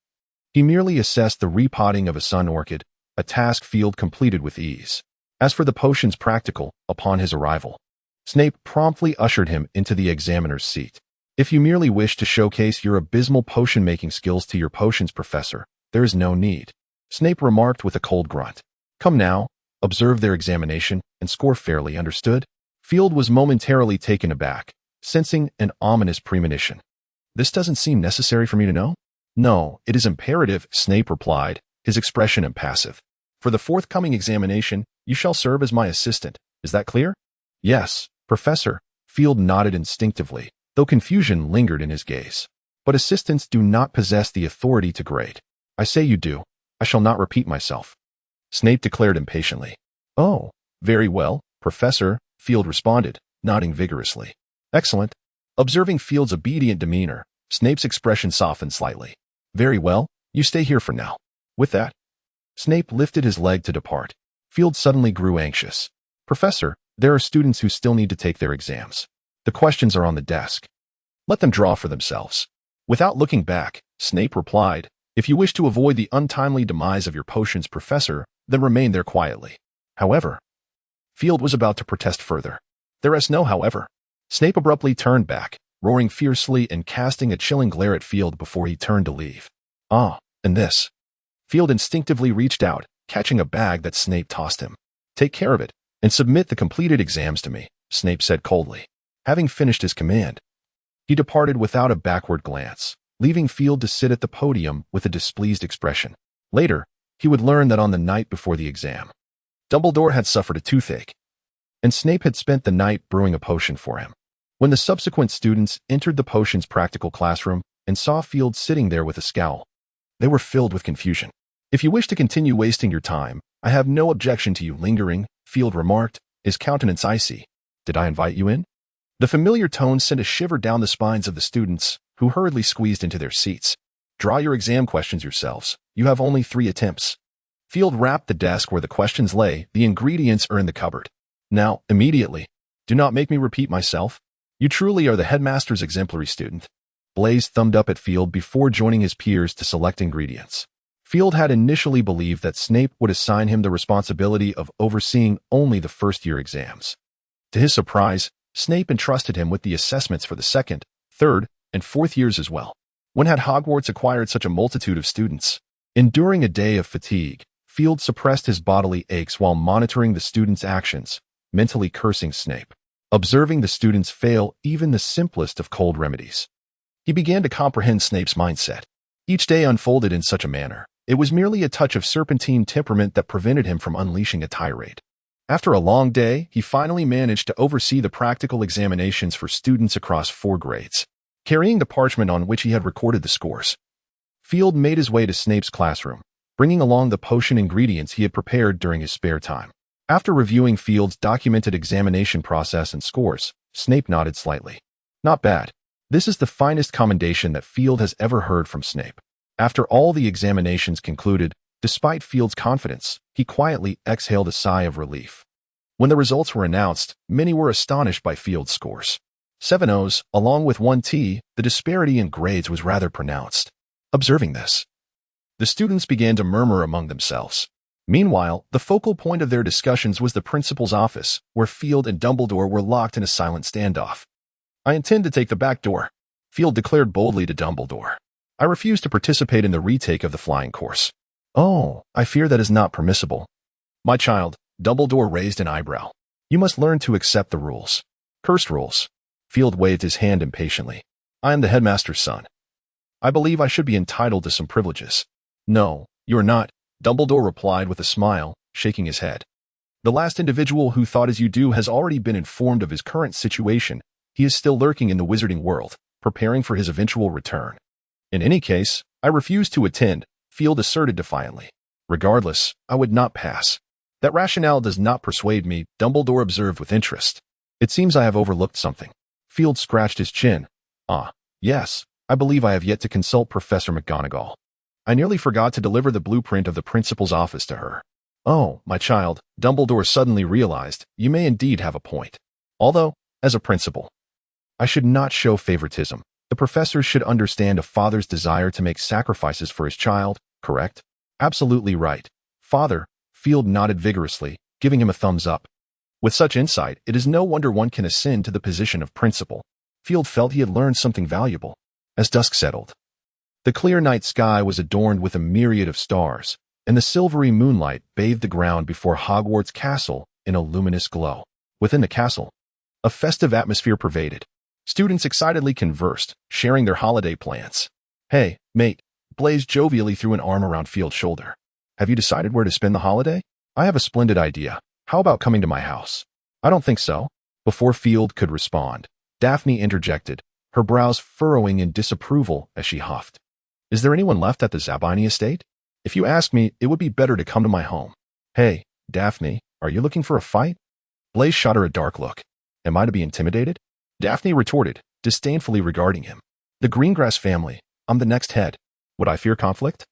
He merely assessed the repotting of a sun orchid, a task Field completed with ease. As for the potions practical, upon his arrival, Snape promptly ushered him into the examiner's seat. If you merely wish to showcase your abysmal potion-making skills to your potions professor, there is no need, Snape remarked with a cold grunt. Come now, observe their examination and score fairly, understood? Field was momentarily taken aback, sensing an ominous premonition. This doesn't seem necessary for me to know? No, it is imperative, Snape replied, his expression impassive. For the forthcoming examination, you shall serve as my assistant. Is that clear? Yes, Professor. Field nodded instinctively, though confusion lingered in his gaze. But assistants do not possess the authority to grade. I say you do. I shall not repeat myself. Snape declared impatiently. Oh, very well, Professor, Field responded, nodding vigorously. Excellent. Observing Field's obedient demeanor, Snape's expression softened slightly. Very well, you stay here for now. With that, Snape lifted his leg to depart. Field suddenly grew anxious. Professor, there are students who still need to take their exams. The questions are on the desk. Let them draw for themselves. Without looking back, Snape replied, if you wish to avoid the untimely demise of your potions professor, then remain there quietly. However, Field was about to protest further. There is no however. Snape abruptly turned back, roaring fiercely and casting a chilling glare at Field before he turned to leave. Ah, and this. Field instinctively reached out, catching a bag that Snape tossed him. Take care of it, and submit the completed exams to me, Snape said coldly. Having finished his command, he departed without a backward glance, leaving Field to sit at the podium with a displeased expression. Later, he would learn that on the night before the exam, Dumbledore had suffered a toothache, and Snape had spent the night brewing a potion for him. When the subsequent students entered the potions practical classroom and saw Field sitting there with a scowl, they were filled with confusion. If you wish to continue wasting your time, I have no objection to you lingering, Field remarked, his countenance icy. Did I invite you in? The familiar tone sent a shiver down the spines of the students, who hurriedly squeezed into their seats. Draw your exam questions yourselves. You have only 3 attempts. Field rapped the desk where the questions lay. The ingredients are in the cupboard. Now, immediately. Do not make me repeat myself. You truly are the headmaster's exemplary student. Blaise thumbed up at Field before joining his peers to select ingredients. Field had initially believed that Snape would assign him the responsibility of overseeing only the first-year exams. To his surprise, Snape entrusted him with the assessments for the second, third, and fourth years as well. When had Hogwarts acquired such a multitude of students? Enduring a day of fatigue, Field suppressed his bodily aches while monitoring the students' actions, mentally cursing Snape. Observing the students fail even the simplest of cold remedies, he began to comprehend Snape's mindset. Each day unfolded in such a manner. It was merely a touch of serpentine temperament that prevented him from unleashing a tirade. After a long day, he finally managed to oversee the practical examinations for students across 4 grades. Carrying the parchment on which he had recorded the scores, Field made his way to Snape's classroom, bringing along the potion ingredients he had prepared during his spare time. After reviewing Field's documented examination process and scores, Snape nodded slightly. Not bad. This is the finest commendation that Field has ever heard from Snape. After all the examinations concluded, despite Field's confidence, he quietly exhaled a sigh of relief. When the results were announced, many were astonished by Field's scores. 7 O's, along with 1 T, the disparity in grades was rather pronounced. Observing this, the students began to murmur among themselves. Meanwhile, the focal point of their discussions was the principal's office, where Field and Dumbledore were locked in a silent standoff. I intend to take the back door, Field declared boldly to Dumbledore. I refuse to participate in the retake of the flying course. Oh, I fear that is not permissible. My child, Dumbledore raised an eyebrow. You must learn to accept the rules. Cursed rules. Field waved his hand impatiently. I am the headmaster's son. I believe I should be entitled to some privileges. No, you are not, Dumbledore replied with a smile, shaking his head. The last individual who thought as you do has already been informed of his current situation. He is still lurking in the wizarding world, preparing for his eventual return. In any case, I refuse to attend, Field asserted defiantly. Regardless, I would not pass. That rationale does not persuade me, Dumbledore observed with interest. It seems I have overlooked something. Field scratched his chin. Ah, yes, I believe I have yet to consult Professor McGonagall. I nearly forgot to deliver the blueprint of the principal's office to her. Oh, my child, Dumbledore suddenly realized, you may indeed have a point. Although, as a principal, I should not show favoritism. The professors should understand a father's desire to make sacrifices for his child, correct? Absolutely right. Father, Field nodded vigorously, giving him a thumbs up. With such insight, it is no wonder one can ascend to the position of principal. Field felt he had learned something valuable. As dusk settled, the clear night sky was adorned with a myriad of stars, and the silvery moonlight bathed the ground before Hogwarts Castle in a luminous glow. Within the castle, a festive atmosphere pervaded. Students excitedly conversed, sharing their holiday plans. "Hey, mate," Blaise jovially threw an arm around Field's shoulder. "Have you decided where to spend the holiday? I have a splendid idea. How about coming to my house?" "I don't think so." Before Field could respond, Daphne interjected, her brows furrowing in disapproval as she huffed. "Is there anyone left at the Zabini estate? If you ask me, it would be better to come to my home." "Hey, Daphne, are you looking for a fight?" Blaise shot her a dark look. "Am I to be intimidated?" Daphne retorted, disdainfully regarding him. "The Greengrass family. I'm the next head. Would I fear conflict?"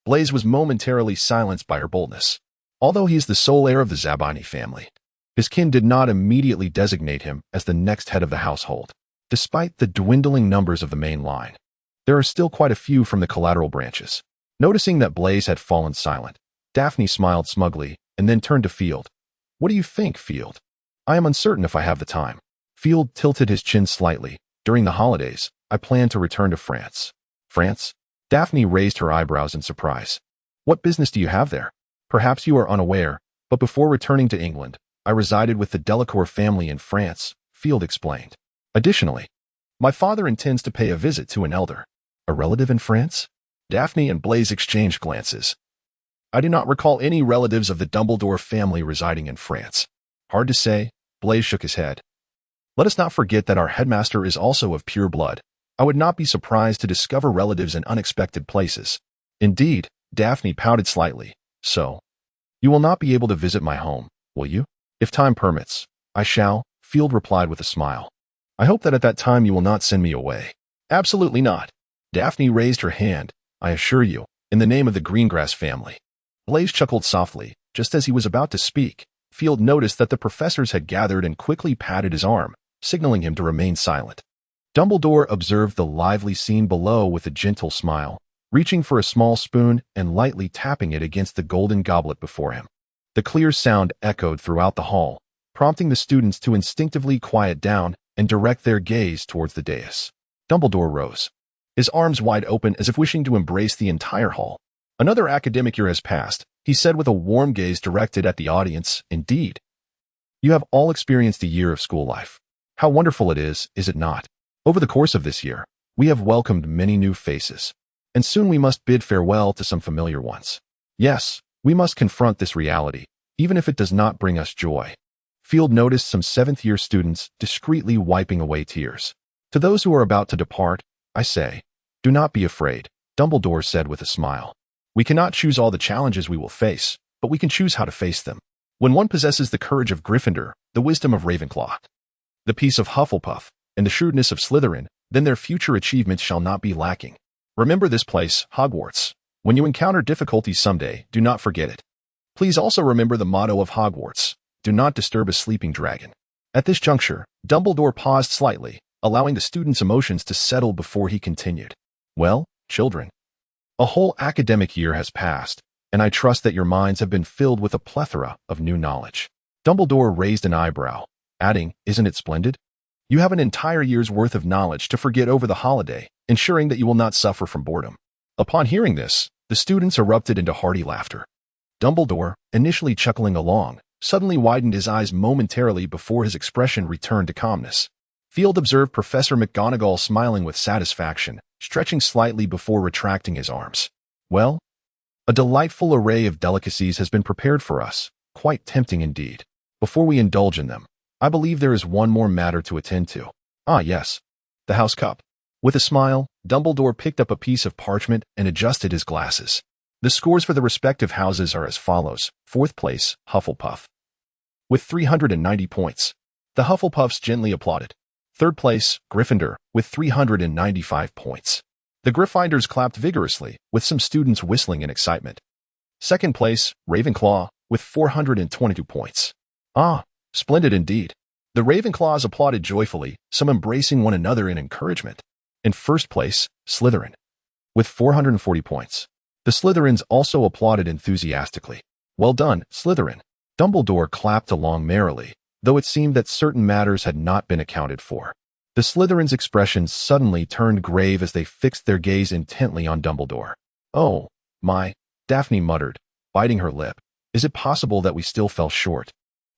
Blaise was momentarily silenced by her boldness. Although he is the sole heir of the Zabini family, his kin did not immediately designate him as the next head of the household. Despite the dwindling numbers of the main line, there are still quite a few from the collateral branches. Noticing that Blaise had fallen silent, Daphne smiled smugly and then turned to Field. "What do you think, Field?" "I am uncertain if I have the time." Field tilted his chin slightly. "During the holidays, I plan to return to France." "France?" Daphne raised her eyebrows in surprise. "What business do you have there? Perhaps you are unaware, but before returning to England, I resided with the Delacours family in France," Field explained. "Additionally, my father intends to pay a visit to an elder." "A relative in France?" Daphne and Blaise exchanged glances. "I do not recall any relatives of the Dumbledore family residing in France." "Hard to say," Blaise shook his head. "Let us not forget that our headmaster is also of pure blood. I would not be surprised to discover relatives in unexpected places." "Indeed," Daphne pouted slightly. "So, you will not be able to visit my home, will you?" "If time permits, I shall," Field replied with a smile. "I hope that at that time you will not send me away." "Absolutely not." Daphne raised her hand. "I assure you, in the name of the Greengrass family." Blaise chuckled softly. Just as he was about to speak, Field noticed that the professors had gathered and quickly patted his arm, signaling him to remain silent. Dumbledore observed the lively scene below with a gentle smile, reaching for a small spoon and lightly tapping it against the golden goblet before him. The clear sound echoed throughout the hall, prompting the students to instinctively quiet down and direct their gaze towards the dais. Dumbledore rose, his arms wide open as if wishing to embrace the entire hall. "Another academic year has passed," he said with a warm gaze directed at the audience. "Indeed. You have all experienced a year of school life. How wonderful it is it not? Over the course of this year, we have welcomed many new faces, and soon we must bid farewell to some familiar ones. Yes, we must confront this reality, even if it does not bring us joy." Field noticed some seventh-year students discreetly wiping away tears. "To those who are about to depart, I say, do not be afraid," Dumbledore said with a smile. "We cannot choose all the challenges we will face, but we can choose how to face them. When one possesses the courage of Gryffindor, the wisdom of Ravenclaw, the peace of Hufflepuff, and the shrewdness of Slytherin, then their future achievements shall not be lacking. Remember this place, Hogwarts. When you encounter difficulties someday, do not forget it. Please also remember the motto of Hogwarts: do not disturb a sleeping dragon." At this juncture, Dumbledore paused slightly, allowing the students' emotions to settle before he continued. "Well, children, a whole academic year has passed, and I trust that your minds have been filled with a plethora of new knowledge." Dumbledore raised an eyebrow, adding, "Isn't it splendid? You have an entire year's worth of knowledge to forget over the holiday, ensuring that you will not suffer from boredom." Upon hearing this, the students erupted into hearty laughter. Dumbledore, initially chuckling along, suddenly widened his eyes momentarily before his expression returned to calmness. Field observed Professor McGonagall smiling with satisfaction, stretching slightly before retracting his arms. "Well, a delightful array of delicacies has been prepared for us, quite tempting indeed. Before we indulge in them, I believe there is one more matter to attend to. Ah, yes, the house cup." With a smile, Dumbledore picked up a piece of parchment and adjusted his glasses. The scores for the respective houses are as follows. 4th place, Hufflepuff, with 390 points. The Hufflepuffs gently applauded. 3rd place, Gryffindor, with 395 points. The Gryffindors clapped vigorously, with some students whistling in excitement. 2nd place, Ravenclaw, with 422 points. "Ah, splendid indeed." The Ravenclaws applauded joyfully, some embracing one another in encouragement. In 1st place, Slytherin, with 440 points. The Slytherins also applauded enthusiastically. "Well done, Slytherin." Dumbledore clapped along merrily, though it seemed that certain matters had not been accounted for. The Slytherins' expressions suddenly turned grave as they fixed their gaze intently on Dumbledore. "Oh, my," Daphne muttered, biting her lip. "Is it possible that we still fell short?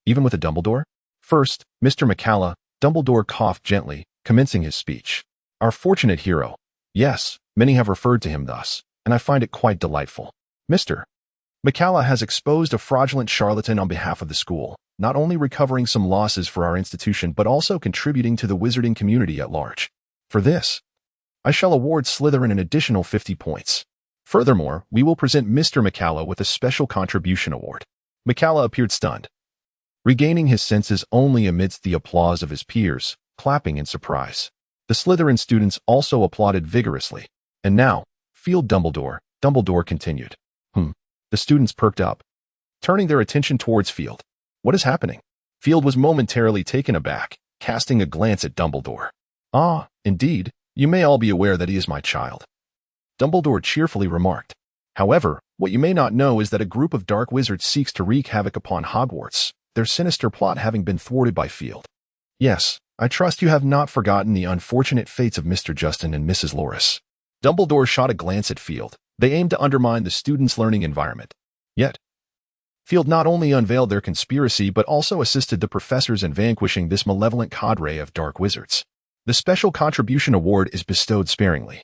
Even with a Dumbledore?" "First, Mr. McCalla," Dumbledore coughed gently, commencing his speech. "Our fortunate hero. Yes, many have referred to him thus, and I find it quite delightful. Mr. McCalla has exposed a fraudulent charlatan on behalf of the school, not only recovering some losses for our institution but also contributing to the wizarding community at large. For this, I shall award Slytherin an additional 50 points. Furthermore, we will present Mr. McCalla with a special contribution award." McCalla appeared stunned, regaining his senses only amidst the applause of his peers, clapping in surprise. The Slytherin students also applauded vigorously. "And now, Field Dumbledore," Dumbledore continued. The students perked up, turning their attention towards Field. "What is happening?" Field was momentarily taken aback, casting a glance at Dumbledore. "Ah, indeed, you may all be aware that he is my child," Dumbledore cheerfully remarked. "However, what you may not know is that a group of dark wizards seeks to wreak havoc upon Hogwarts, their sinister plot having been thwarted by Field. Yes, I trust you have not forgotten the unfortunate fates of Mr. Justin and Mrs. Loris." Dumbledore shot a glance at Field. They aimed to undermine the students' learning environment. Yet, Field not only unveiled their conspiracy but also assisted the professors in vanquishing this malevolent cadre of dark wizards. The Special Contribution Award is bestowed sparingly,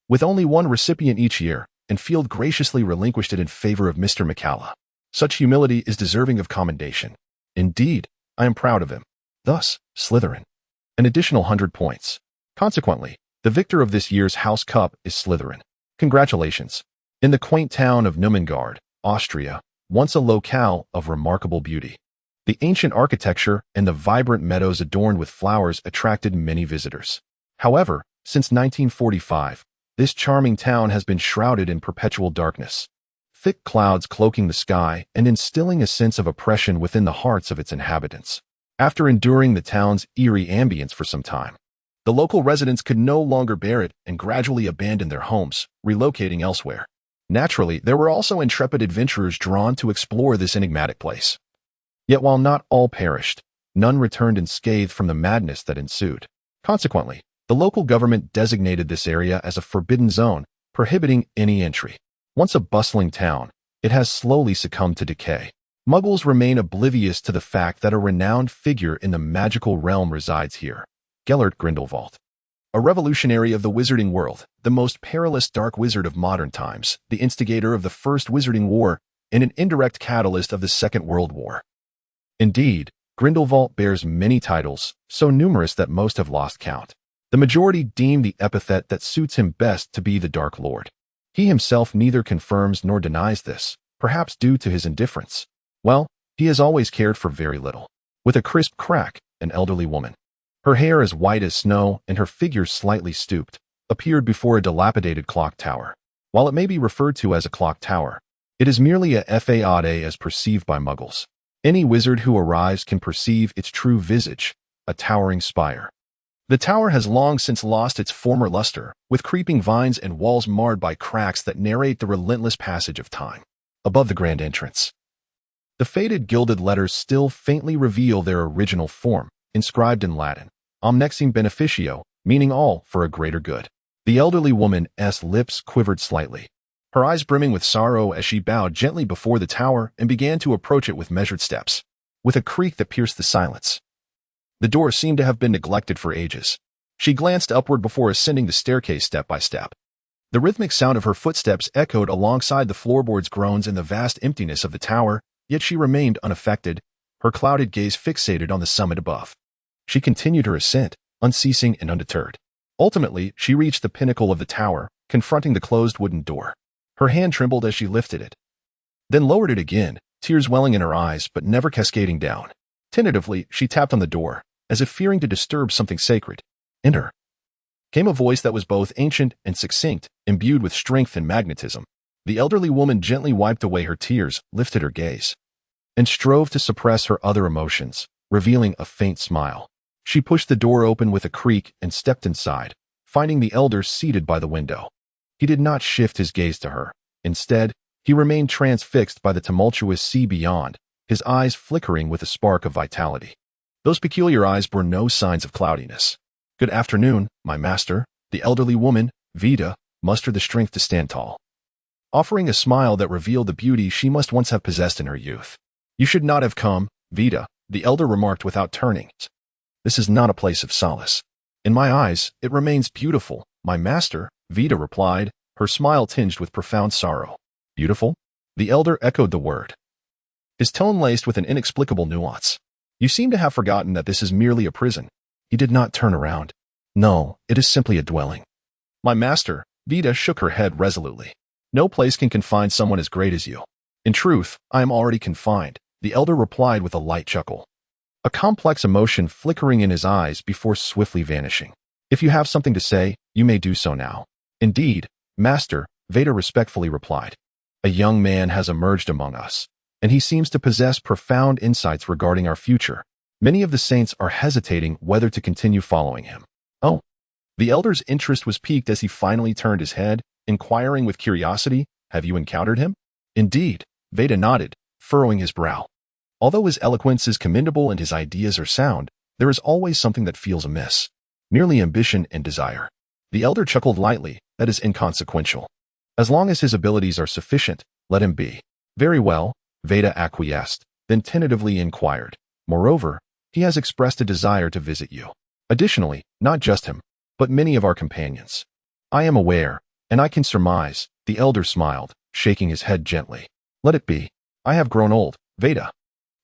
with only one recipient each year, and Field graciously relinquished it in favor of Mr. McCalla. Such humility is deserving of commendation. Indeed, I am proud of him. Thus, Slytherin. An additional 100 points. Consequently, the victor of this year's House Cup is Slytherin. Congratulations. In the quaint town of Numengard, Austria, once a locale of remarkable beauty, the ancient architecture and the vibrant meadows adorned with flowers attracted many visitors. However, since 1945, this charming town has been shrouded in perpetual darkness, thick clouds cloaking the sky and instilling a sense of oppression within the hearts of its inhabitants. After enduring the town's eerie ambience for some time, the local residents could no longer bear it and gradually abandoned their homes, relocating elsewhere. Naturally, there were also intrepid adventurers drawn to explore this enigmatic place. Yet while not all perished, none returned unscathed from the madness that ensued. Consequently, the local government designated this area as a forbidden zone, prohibiting any entry. Once a bustling town, it has slowly succumbed to decay. Muggles remain oblivious to the fact that a renowned figure in the magical realm resides here. Gellert Grindelwald. A revolutionary of the wizarding world, the most perilous dark wizard of modern times, the instigator of the First Wizarding War, and an indirect catalyst of the Second World War. Indeed, Grindelwald bears many titles, so numerous that most have lost count. The majority deem the epithet that suits him best to be the Dark Lord. He himself neither confirms nor denies this, perhaps due to his indifference. Well, he has always cared for very little. With a crisp crack, an elderly woman, her hair as white as snow and her figure slightly stooped, appeared before a dilapidated clock tower. While it may be referred to as a clock tower, it is merely a facade as perceived by Muggles. Any wizard who arrives can perceive its true visage, a towering spire. The tower has long since lost its former luster, with creeping vines and walls marred by cracks that narrate the relentless passage of time. Above the grand entrance, the faded gilded letters still faintly reveal their original form, inscribed in Latin, Omnexim Beneficio, meaning all for a greater good. The elderly woman's lips quivered slightly, her eyes brimming with sorrow as she bowed gently before the tower and began to approach it with measured steps. With a creak that pierced the silence, the door seemed to have been neglected for ages. She glanced upward before ascending the staircase step by step. The rhythmic sound of her footsteps echoed alongside the floorboards' groans in the vast emptiness of the tower, yet she remained unaffected, her clouded gaze fixated on the summit above. She continued her ascent, unceasing and undeterred. Ultimately, she reached the pinnacle of the tower, confronting the closed wooden door. Her hand trembled as she lifted it, then lowered it again, tears welling in her eyes but never cascading down. Tentatively, she tapped on the door, as if fearing to disturb something sacred. "Enter," came a voice that was both ancient and succinct, imbued with strength and magnetism. The elderly woman gently wiped away her tears, lifted her gaze, and strove to suppress her other emotions, revealing a faint smile. She pushed the door open with a creak and stepped inside, finding the elder seated by the window. He did not shift his gaze to her. Instead, he remained transfixed by the tumultuous sea beyond, his eyes flickering with a spark of vitality. Those peculiar eyes bore no signs of cloudiness. "Good afternoon, my master." The elderly woman, Vida, mustered the strength to stand tall, offering a smile that revealed the beauty she must once have possessed in her youth. "You should not have come, Vida," the elder remarked without turning. "This is not a place of solace. In my eyes, it remains beautiful, my master," Vida replied, her smile tinged with profound sorrow. "Beautiful?" The elder echoed the word, his tone laced with an inexplicable nuance. "You seem to have forgotten that this is merely a prison." He did not turn around. "No, it is simply a dwelling." "My master," Vida shook her head resolutely. "No place can confine someone as great as you." "In truth, I am already confined," the elder replied with a light chuckle, a complex emotion flickering in his eyes before swiftly vanishing. "If you have something to say, you may do so now." "Indeed, master," Vida respectfully replied. "A young man has emerged among us, and he seems to possess profound insights regarding our future. Many of the saints are hesitating whether to continue following him." "Oh." The elder's interest was piqued as he finally turned his head, inquiring with curiosity, "Have you encountered him?" "Indeed," Vida nodded, furrowing his brow. "Although his eloquence is commendable and his ideas are sound, there is always something that feels amiss. Merely ambition and desire." The elder chuckled lightly. "That is inconsequential. As long as his abilities are sufficient, let him be." "Very well," Vida acquiesced, then tentatively inquired. "Moreover, he has expressed a desire to visit you. Additionally, not just him, but many of our companions." "I am aware, and I can surmise," the elder smiled, shaking his head gently. "Let it be. I have grown old, Vida.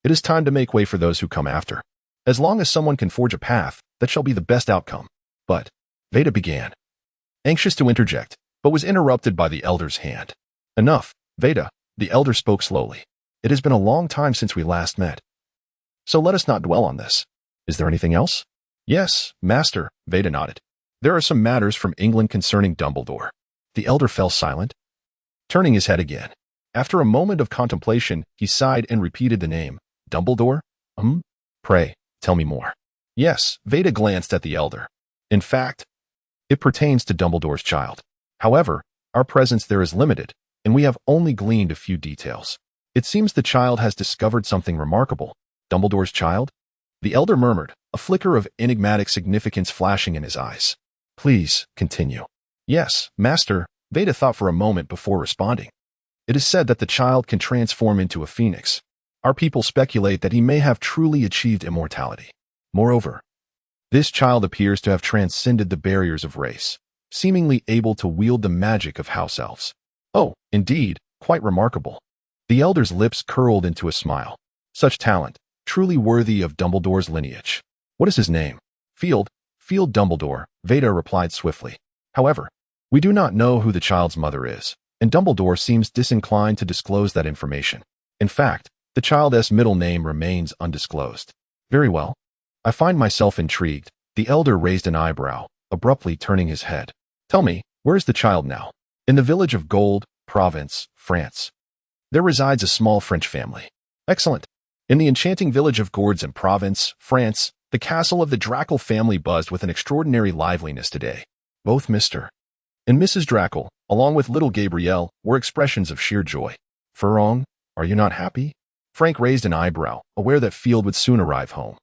It is time to make way for those who come after. As long as someone can forge a path, that shall be the best outcome." "But," Vida began, anxious to interject, but was interrupted by the elder's hand. "Enough, Vida," the elder spoke slowly. "It has been a long time since we last met, so let us not dwell on this. Is there anything else?" "Yes, master," Vida nodded. "There are some matters from England concerning Dumbledore." The elder fell silent, turning his head again. After a moment of contemplation, he sighed and repeated the name. "Dumbledore? Pray, tell me more." "Yes," Vida glanced at the elder. "In fact, it pertains to Dumbledore's child. However, our presence there is limited, and we have only gleaned a few details. It seems the child has discovered something remarkable." "Dumbledore's child?" the elder murmured, a flicker of enigmatic significance flashing in his eyes. "Please, continue." "Yes, master," Vida thought for a moment before responding. "It is said that the child can transform into a phoenix. Our people speculate that he may have truly achieved immortality. Moreover, this child appears to have transcended the barriers of race, seemingly able to wield the magic of house elves." "Oh, indeed, quite remarkable." The elder's lips curled into a smile. "Such talent, truly worthy of Dumbledore's lineage." "What is his name?" Field Dumbledore," Vida replied swiftly. "However, we do not know who the child's mother is, and Dumbledore seems disinclined to disclose that information. In fact, the child's middle name remains undisclosed." "Very well. I find myself intrigued." The elder raised an eyebrow, abruptly turning his head. "Tell me, where is the child now?" "In the village of Gold, Provence, France. There resides a small French family." "Excellent." In the enchanting village of Gourds in Provence, France, the castle of the Drackle family buzzed with an extraordinary liveliness today. Both Mr. and Mrs. Drackle, along with little Gabrielle, were expressions of sheer joy. "Furong, are you not happy?" Frank raised an eyebrow, aware that Field would soon arrive home,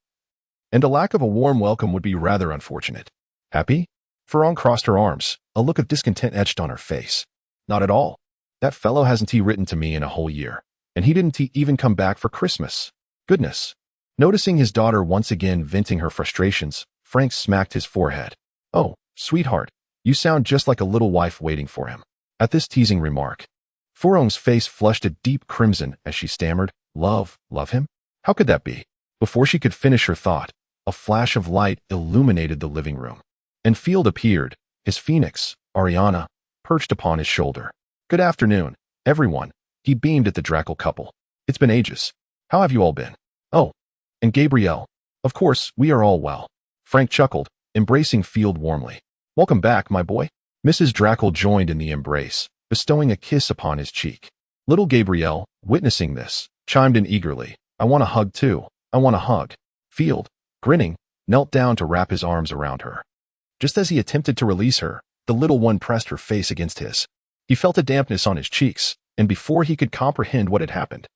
and a lack of a warm welcome would be rather unfortunate. "Happy?" Furong crossed her arms, a look of discontent etched on her face. "Not at all. That fellow hasn't he written to me in a whole year, and he didn't even come back for Christmas. Goodness." Noticing his daughter once again venting her frustrations, Frank smacked his forehead. "Oh, sweetheart, you sound just like a little wife waiting for him." At this teasing remark, Furong's face flushed a deep crimson as she stammered, Love him? How could that be?" Before she could finish her thought, a flash of light illuminated the living room, and Field appeared, his phoenix, Ariana, perched upon his shoulder. "Good afternoon, everyone," he beamed at the Drackle couple. "It's been ages. How have you all been?" "Oh, and Gabrielle. Of course, we are all well." Frank chuckled, embracing Field warmly. "Welcome back, my boy." Mrs. Drackle joined in the embrace, bestowing a kiss upon his cheek. Little Gabrielle, witnessing this, chimed in eagerly. "I want a hug too. I want a hug." Field, grinning, knelt down to wrap his arms around her. Just as he attempted to release her, the little one pressed her face against his. He felt a dampness on his cheeks, and before he could comprehend what had happened,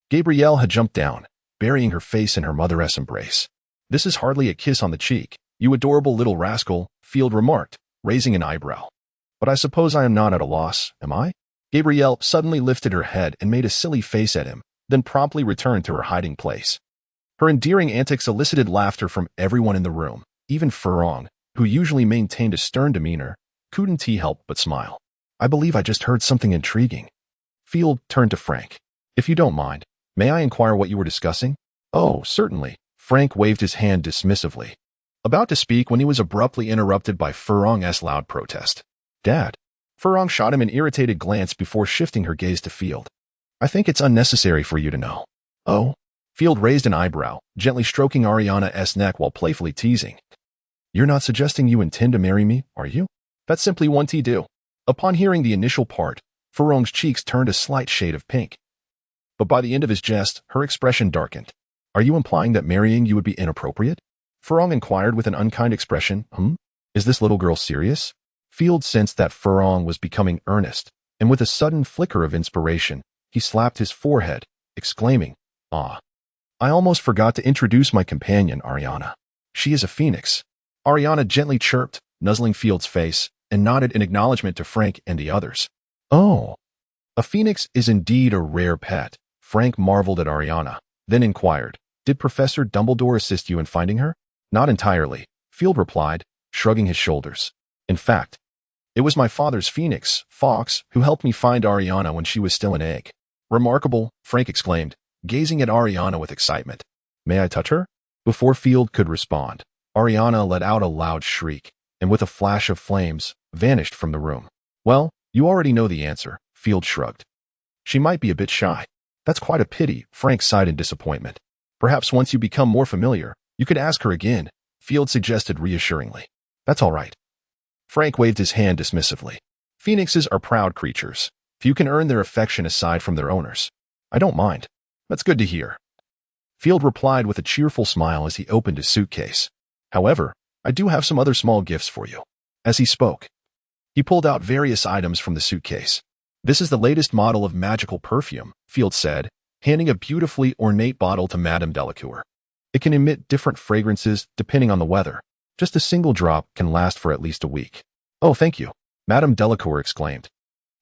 Gabrielle had jumped down, burying her face in her mother's embrace. This is hardly a kiss on the cheek, you adorable little rascal, Field remarked, raising an eyebrow. But I suppose I am not at a loss, am I? Gabrielle suddenly lifted her head and made a silly face at him, then promptly returned to her hiding place. Her endearing antics elicited laughter from everyone in the room, even Fleur, who usually maintained a stern demeanor, couldn't help but smile. I believe I just heard something intriguing. Field turned to Frank. If you don't mind, may I inquire what you were discussing? Oh, certainly. Frank waved his hand dismissively, about to speak when he was abruptly interrupted by Fleur's loud protest. Dad. Fleur shot him an irritated glance before shifting her gaze to Field. I think it's unnecessary for you to know. Oh? Field raised an eyebrow, gently stroking Ariana's neck while playfully teasing. You're not suggesting you intend to marry me, are you? That's simply one do. Upon hearing the initial part, Fleur's cheeks turned a slight shade of pink. But by the end of his jest, her expression darkened. Are you implying that marrying you would be inappropriate? Fleur inquired with an unkind expression. Is this little girl serious? Field sensed that Fleur was becoming earnest, and with a sudden flicker of inspiration, he slapped his forehead, exclaiming, Ah! I almost forgot to introduce my companion, Ariana. She is a phoenix. Ariana gently chirped, nuzzling Field's face, and nodded in acknowledgement to Frank and the others. Oh! A phoenix is indeed a rare pet. Frank marveled at Ariana, then inquired, Did Professor Dumbledore assist you in finding her? Not entirely, Field replied, shrugging his shoulders. In fact, it was my father's phoenix, Fox, who helped me find Ariana when she was still an egg. Remarkable, Frank exclaimed, gazing at Ariana with excitement. May I touch her? Before Field could respond, Ariana let out a loud shriek, and with a flash of flames, vanished from the room. Well, you already know the answer, Field shrugged. She might be a bit shy. That's quite a pity, Frank sighed in disappointment. Perhaps once you become more familiar, you could ask her again, Field suggested reassuringly. That's all right. Frank waved his hand dismissively. Phoenixes are proud creatures. Few can earn their affection aside from their owners. I don't mind. That's good to hear. Field replied with a cheerful smile as he opened his suitcase. However, I do have some other small gifts for you. As he spoke, he pulled out various items from the suitcase. This is the latest model of magical perfume, Field said, handing a beautifully ornate bottle to Madame Delacours. It can emit different fragrances depending on the weather. Just a single drop can last for at least a week. Oh, thank you, Madame Delacours exclaimed,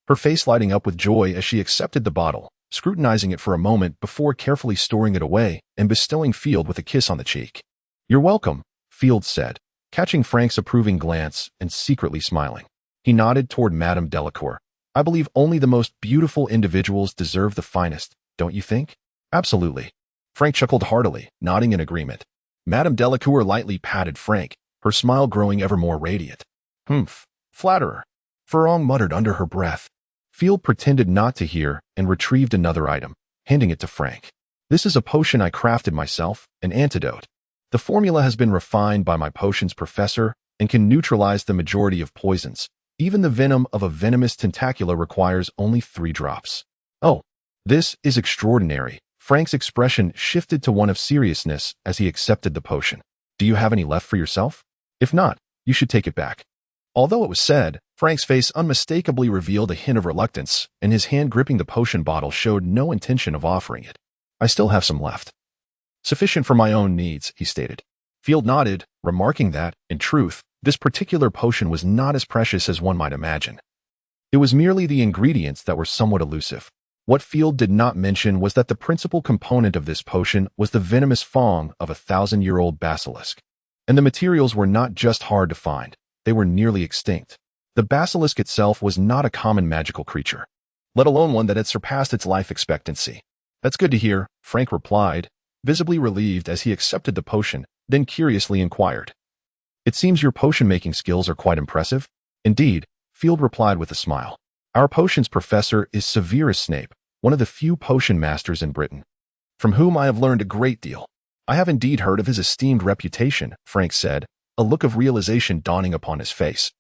her face lighting up with joy as she accepted the bottle, scrutinizing it for a moment before carefully storing it away and bestowing Field with a kiss on the cheek. You're welcome, Field said, catching Frank's approving glance and secretly smiling. He nodded toward Madame Delacour. I believe only the most beautiful individuals deserve the finest, don't you think? Absolutely. Frank chuckled heartily, nodding in agreement. Madame Delacour lightly patted Frank, her smile growing ever more radiant. Humph, flatterer, Fleur muttered under her breath. Field pretended not to hear and retrieved another item, handing it to Frank. This is a potion I crafted myself, an antidote. The formula has been refined by my potions professor and can neutralize the majority of poisons. Even the venom of a venomous tentacula requires only 3 drops. Oh, this is extraordinary. Frank's expression shifted to one of seriousness as he accepted the potion. Do you have any left for yourself? If not, you should take it back. Although it was said, Frank's face unmistakably revealed a hint of reluctance, and his hand gripping the potion bottle showed no intention of offering it. I still have some left. Sufficient for my own needs, he stated. Field nodded, remarking that, in truth, this particular potion was not as precious as one might imagine. It was merely the ingredients that were somewhat elusive. What Field did not mention was that the principal component of this potion was the venomous fang of a 1,000-year-old basilisk. And the materials were not just hard to find, they were nearly extinct. The basilisk itself was not a common magical creature, let alone one that had surpassed its life expectancy. That's good to hear, Frank replied, visibly relieved as he accepted the potion, then curiously inquired. It seems your potion-making skills are quite impressive. Indeed, Field replied with a smile. Our potions professor is Severus Snape, one of the few potion masters in Britain, from whom I have learned a great deal. I have indeed heard of his esteemed reputation, Frank said, a look of realization dawning upon his face.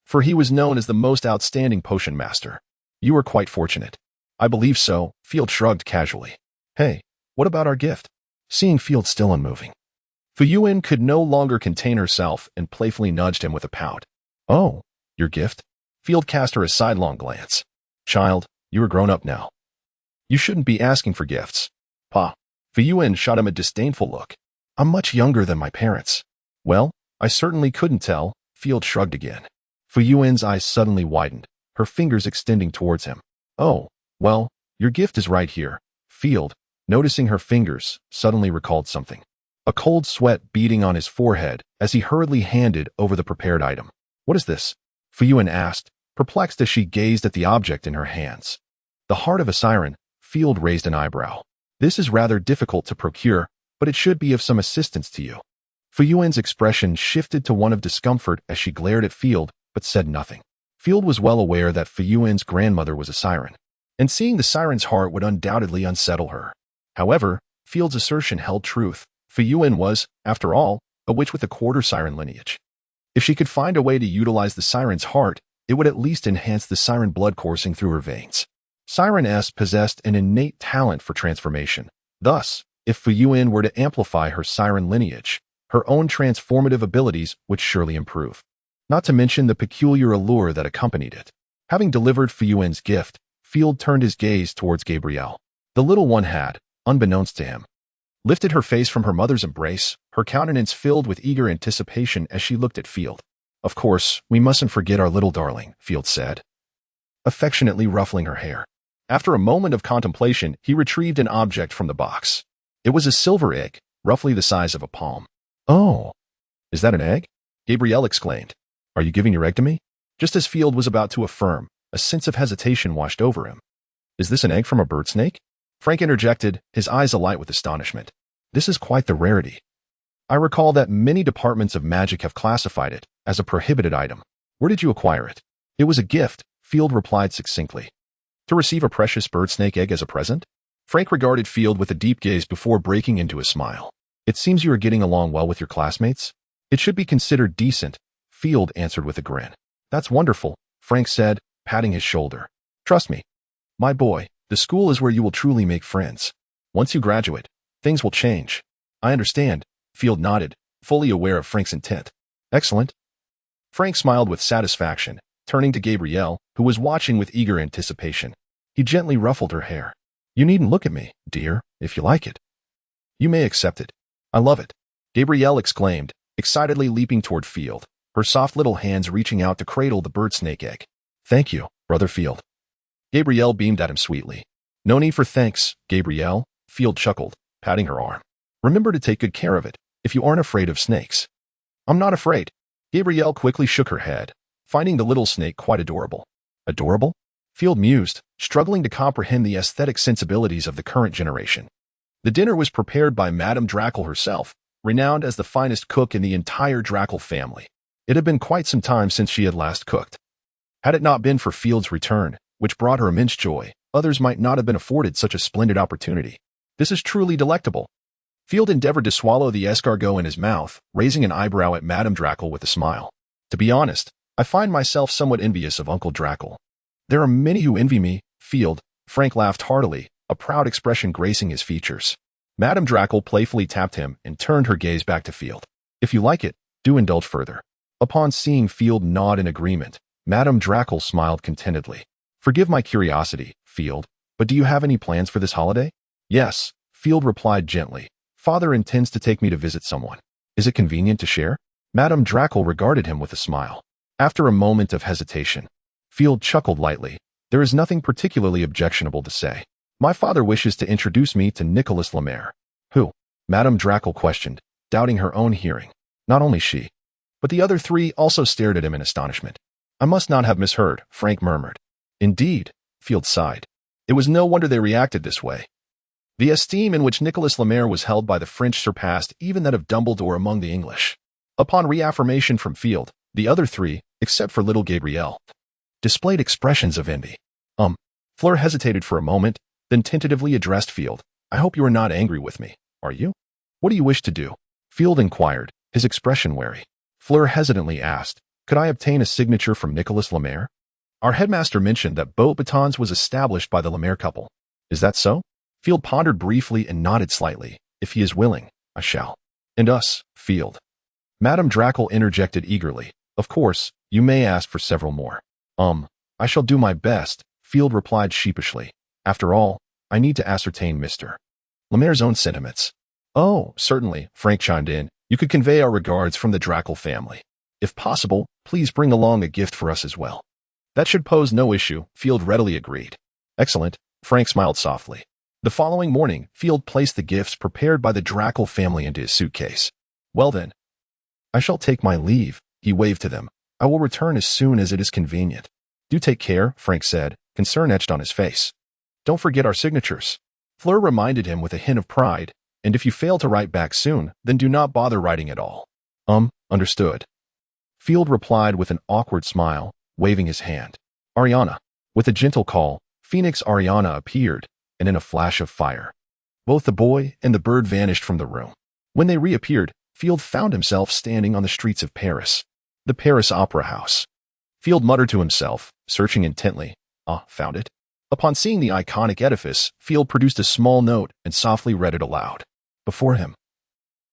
For he was known as the most outstanding potion master. You were quite fortunate. I believe so, Field shrugged casually. Hey, what about our gift? Seeing Field still unmoving, Fuyuan could no longer contain herself and playfully nudged him with a pout. Oh, your gift? Field cast her a sidelong glance. Child, you are grown up now. You shouldn't be asking for gifts. Pa. Fuyuan shot him a disdainful look. I'm much younger than my parents. Well, I certainly couldn't tell, Field shrugged again. Fuyuan's eyes suddenly widened, her fingers extending towards him. Oh, well, your gift is right here. Field, noticing her fingers, suddenly recalled something. A cold sweat beading on his forehead as he hurriedly handed over the prepared item. What is this? Fuyuan asked, perplexed as she gazed at the object in her hands. The heart of a siren. Field raised an eyebrow. This is rather difficult to procure, but it should be of some assistance to you. Fuyuan's expression shifted to one of discomfort as she glared at Field, but said nothing. Field was well aware that Fuyuan's grandmother was a siren, and seeing the siren's heart would undoubtedly unsettle her. However, Field's assertion held truth. Fuyuan was, after all, a witch with a quarter siren lineage. If she could find a way to utilize the siren's heart, it would at least enhance the siren blood coursing through her veins. Siren-S possessed an innate talent for transformation. Thus, if Fuyuan were to amplify her siren lineage, her own transformative abilities would surely improve. Not to mention the peculiar allure that accompanied it. Having delivered Fuyuan's gift, Field turned his gaze towards Gabrielle. The little one had, unbeknownst to him, lifted her face from her mother's embrace, her countenance filled with eager anticipation as she looked at Field. Of course, we mustn't forget our little darling, Field said, affectionately ruffling her hair. After a moment of contemplation, he retrieved an object from the box. It was a silver egg, roughly the size of a palm. Oh, is that an egg? Gabrielle exclaimed. Are you giving your egg to me? Just as Field was about to affirm, a sense of hesitation washed over him. Is this an egg from a bird snake? Frank interjected, his eyes alight with astonishment. This is quite the rarity. I recall that many departments of magic have classified it as a prohibited item. Where did you acquire it? It was a gift, Field replied succinctly. To receive a precious bird snake egg as a present? Frank regarded Field with a deep gaze before breaking into a smile. It seems you are getting along well with your classmates. It should be considered decent, Field answered with a grin. That's wonderful, Frank said, patting his shoulder. Trust me. My boy, the school is where you will truly make friends. Once you graduate, things will change. I understand, Field nodded, fully aware of Frank's intent. Excellent. Frank smiled with satisfaction, turning to Gabrielle, who was watching with eager anticipation. He gently ruffled her hair. You needn't look at me, dear, if you like it. You may accept it. I love it, Gabrielle exclaimed, excitedly leaping toward Field, her soft little hands reaching out to cradle the bird snake egg. Thank you, Brother Field. Gabrielle beamed at him sweetly. No need for thanks, Gabrielle, Field chuckled, patting her arm. Remember to take good care of it, if you aren't afraid of snakes. I'm not afraid. Gabrielle quickly shook her head, finding the little snake quite adorable. Adorable? Field mused, struggling to comprehend the aesthetic sensibilities of the current generation. The dinner was prepared by Madame Drackle herself, renowned as the finest cook in the entire Drackle family. It had been quite some time since she had last cooked. Had it not been for Field's return, which brought her immense joy, others might not have been afforded such a splendid opportunity. This is truly delectable. Field endeavored to swallow the escargot in his mouth, raising an eyebrow at Madame Drackle with a smile. To be honest, I find myself somewhat envious of Uncle Drackle. There are many who envy me, Field. Frank laughed heartily, a proud expression gracing his features. Madame Drackle playfully tapped him and turned her gaze back to Field. If you like it, do indulge further. Upon seeing Field nod in agreement, Madame Drackle smiled contentedly. Forgive my curiosity, Field, but do you have any plans for this holiday? Yes, Field replied gently. Father intends to take me to visit someone. Is it convenient to share? Madame Drackle regarded him with a smile. After a moment of hesitation, Field chuckled lightly. There is nothing particularly objectionable to say. My father wishes to introduce me to Nicholas Flamel. Who? Madame Drackle questioned, doubting her own hearing. Not only she, but the other three also stared at him in astonishment. I must not have misheard, Frank murmured. Indeed, Field sighed. It was no wonder they reacted this way. The esteem in which Nicholas Flamel was held by the French surpassed even that of Dumbledore among the English. Upon reaffirmation from Field, the other three, except for little Gabrielle, displayed expressions of envy. Fleur hesitated for a moment, then tentatively addressed Field. I hope you are not angry with me, are you? What do you wish to do? Field inquired, his expression wary. Fleur hesitantly asked, could I obtain a signature from Nicholas Flamel? Our headmaster mentioned that Beauxbatons was established by the Flamel couple. Is that so? Field pondered briefly and nodded slightly. If he is willing, I shall. And us, Field. Madame Drackle interjected eagerly. Of course, you may ask for several more. I shall do my best, Field replied sheepishly. After all, I need to ascertain Mr. Flamel's own sentiments. Oh, certainly, Frank chimed in. You could convey our regards from the Drackle family. If possible, please bring along a gift for us as well. That should pose no issue, Field readily agreed. Excellent, Frank smiled softly. The following morning, Field placed the gifts prepared by the Drackle family into his suitcase. Well then, I shall take my leave, he waved to them. I will return as soon as it is convenient. Do take care, Frank said, concern etched on his face. Don't forget our signatures. Fleur reminded him with a hint of pride, and if you fail to write back soon, then do not bother writing at all. Understood. Field replied with an awkward smile, waving his hand. Ariana. With a gentle call, Phoenix Ariana appeared, and in a flash of fire, both the boy and the bird vanished from the room. When they reappeared, Field found himself standing on the streets of Paris, the Paris Opera House. Field muttered to himself, searching intently. Found it. Upon seeing the iconic edifice, Field produced a small note and softly read it aloud. Before him,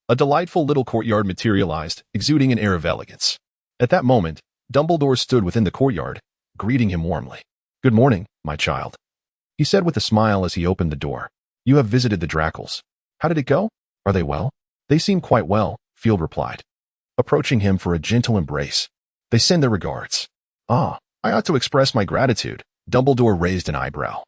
a delightful little courtyard materialized, exuding an air of elegance. At that moment, Dumbledore stood within the courtyard, greeting him warmly. Good morning, my child, he said with a smile as he opened the door. You have visited the Drackles. How did it go? Are they well? They seem quite well, Field replied, approaching him for a gentle embrace. They send their regards. I ought to express my gratitude. Dumbledore raised an eyebrow.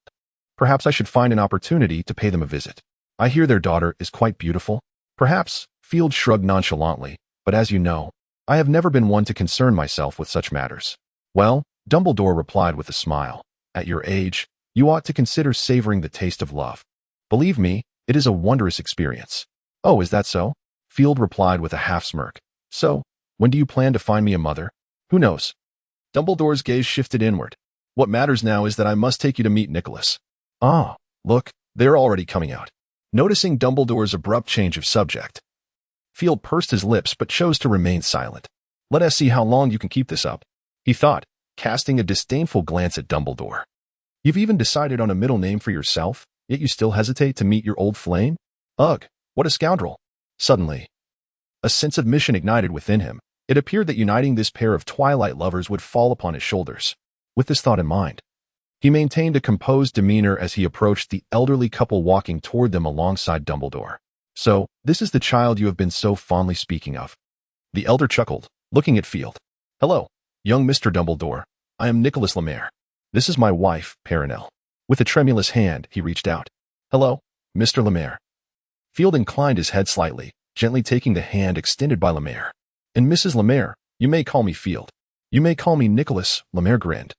Perhaps I should find an opportunity to pay them a visit. I hear their daughter is quite beautiful. Perhaps, Field shrugged nonchalantly, but as you know, I have never been one to concern myself with such matters. Well, Dumbledore replied with a smile, at your age, you ought to consider savoring the taste of love. Believe me, it is a wondrous experience. Oh, is that so? Field replied with a half-smirk. So, when do you plan to find me a mother? Who knows? Dumbledore's gaze shifted inward. What matters now is that I must take you to meet Nicholas. Look, they're already coming out. Noticing Dumbledore's abrupt change of subject, Field pursed his lips but chose to remain silent. Let us see how long you can keep this up, he thought, casting a disdainful glance at Dumbledore. You've even decided on a middle name for yourself, yet you still hesitate to meet your old flame? Ugh, what a scoundrel. Suddenly, a sense of mission ignited within him. It appeared that uniting this pair of Twilight lovers would fall upon his shoulders. With this thought in mind, he maintained a composed demeanor as he approached the elderly couple walking toward them alongside Dumbledore. So, this is the child you have been so fondly speaking of. The elder chuckled, looking at Field. Hello, young Mr. Dumbledore. I am Nicholas Lemaire. This is my wife, Perenelle. With a tremulous hand, he reached out. Hello, Mr. Lemaire. Field inclined his head slightly, gently taking the hand extended by Lemaire. And Mrs. Lemaire, you may call me Field. You may call me Nicholas, Lemaire grinned,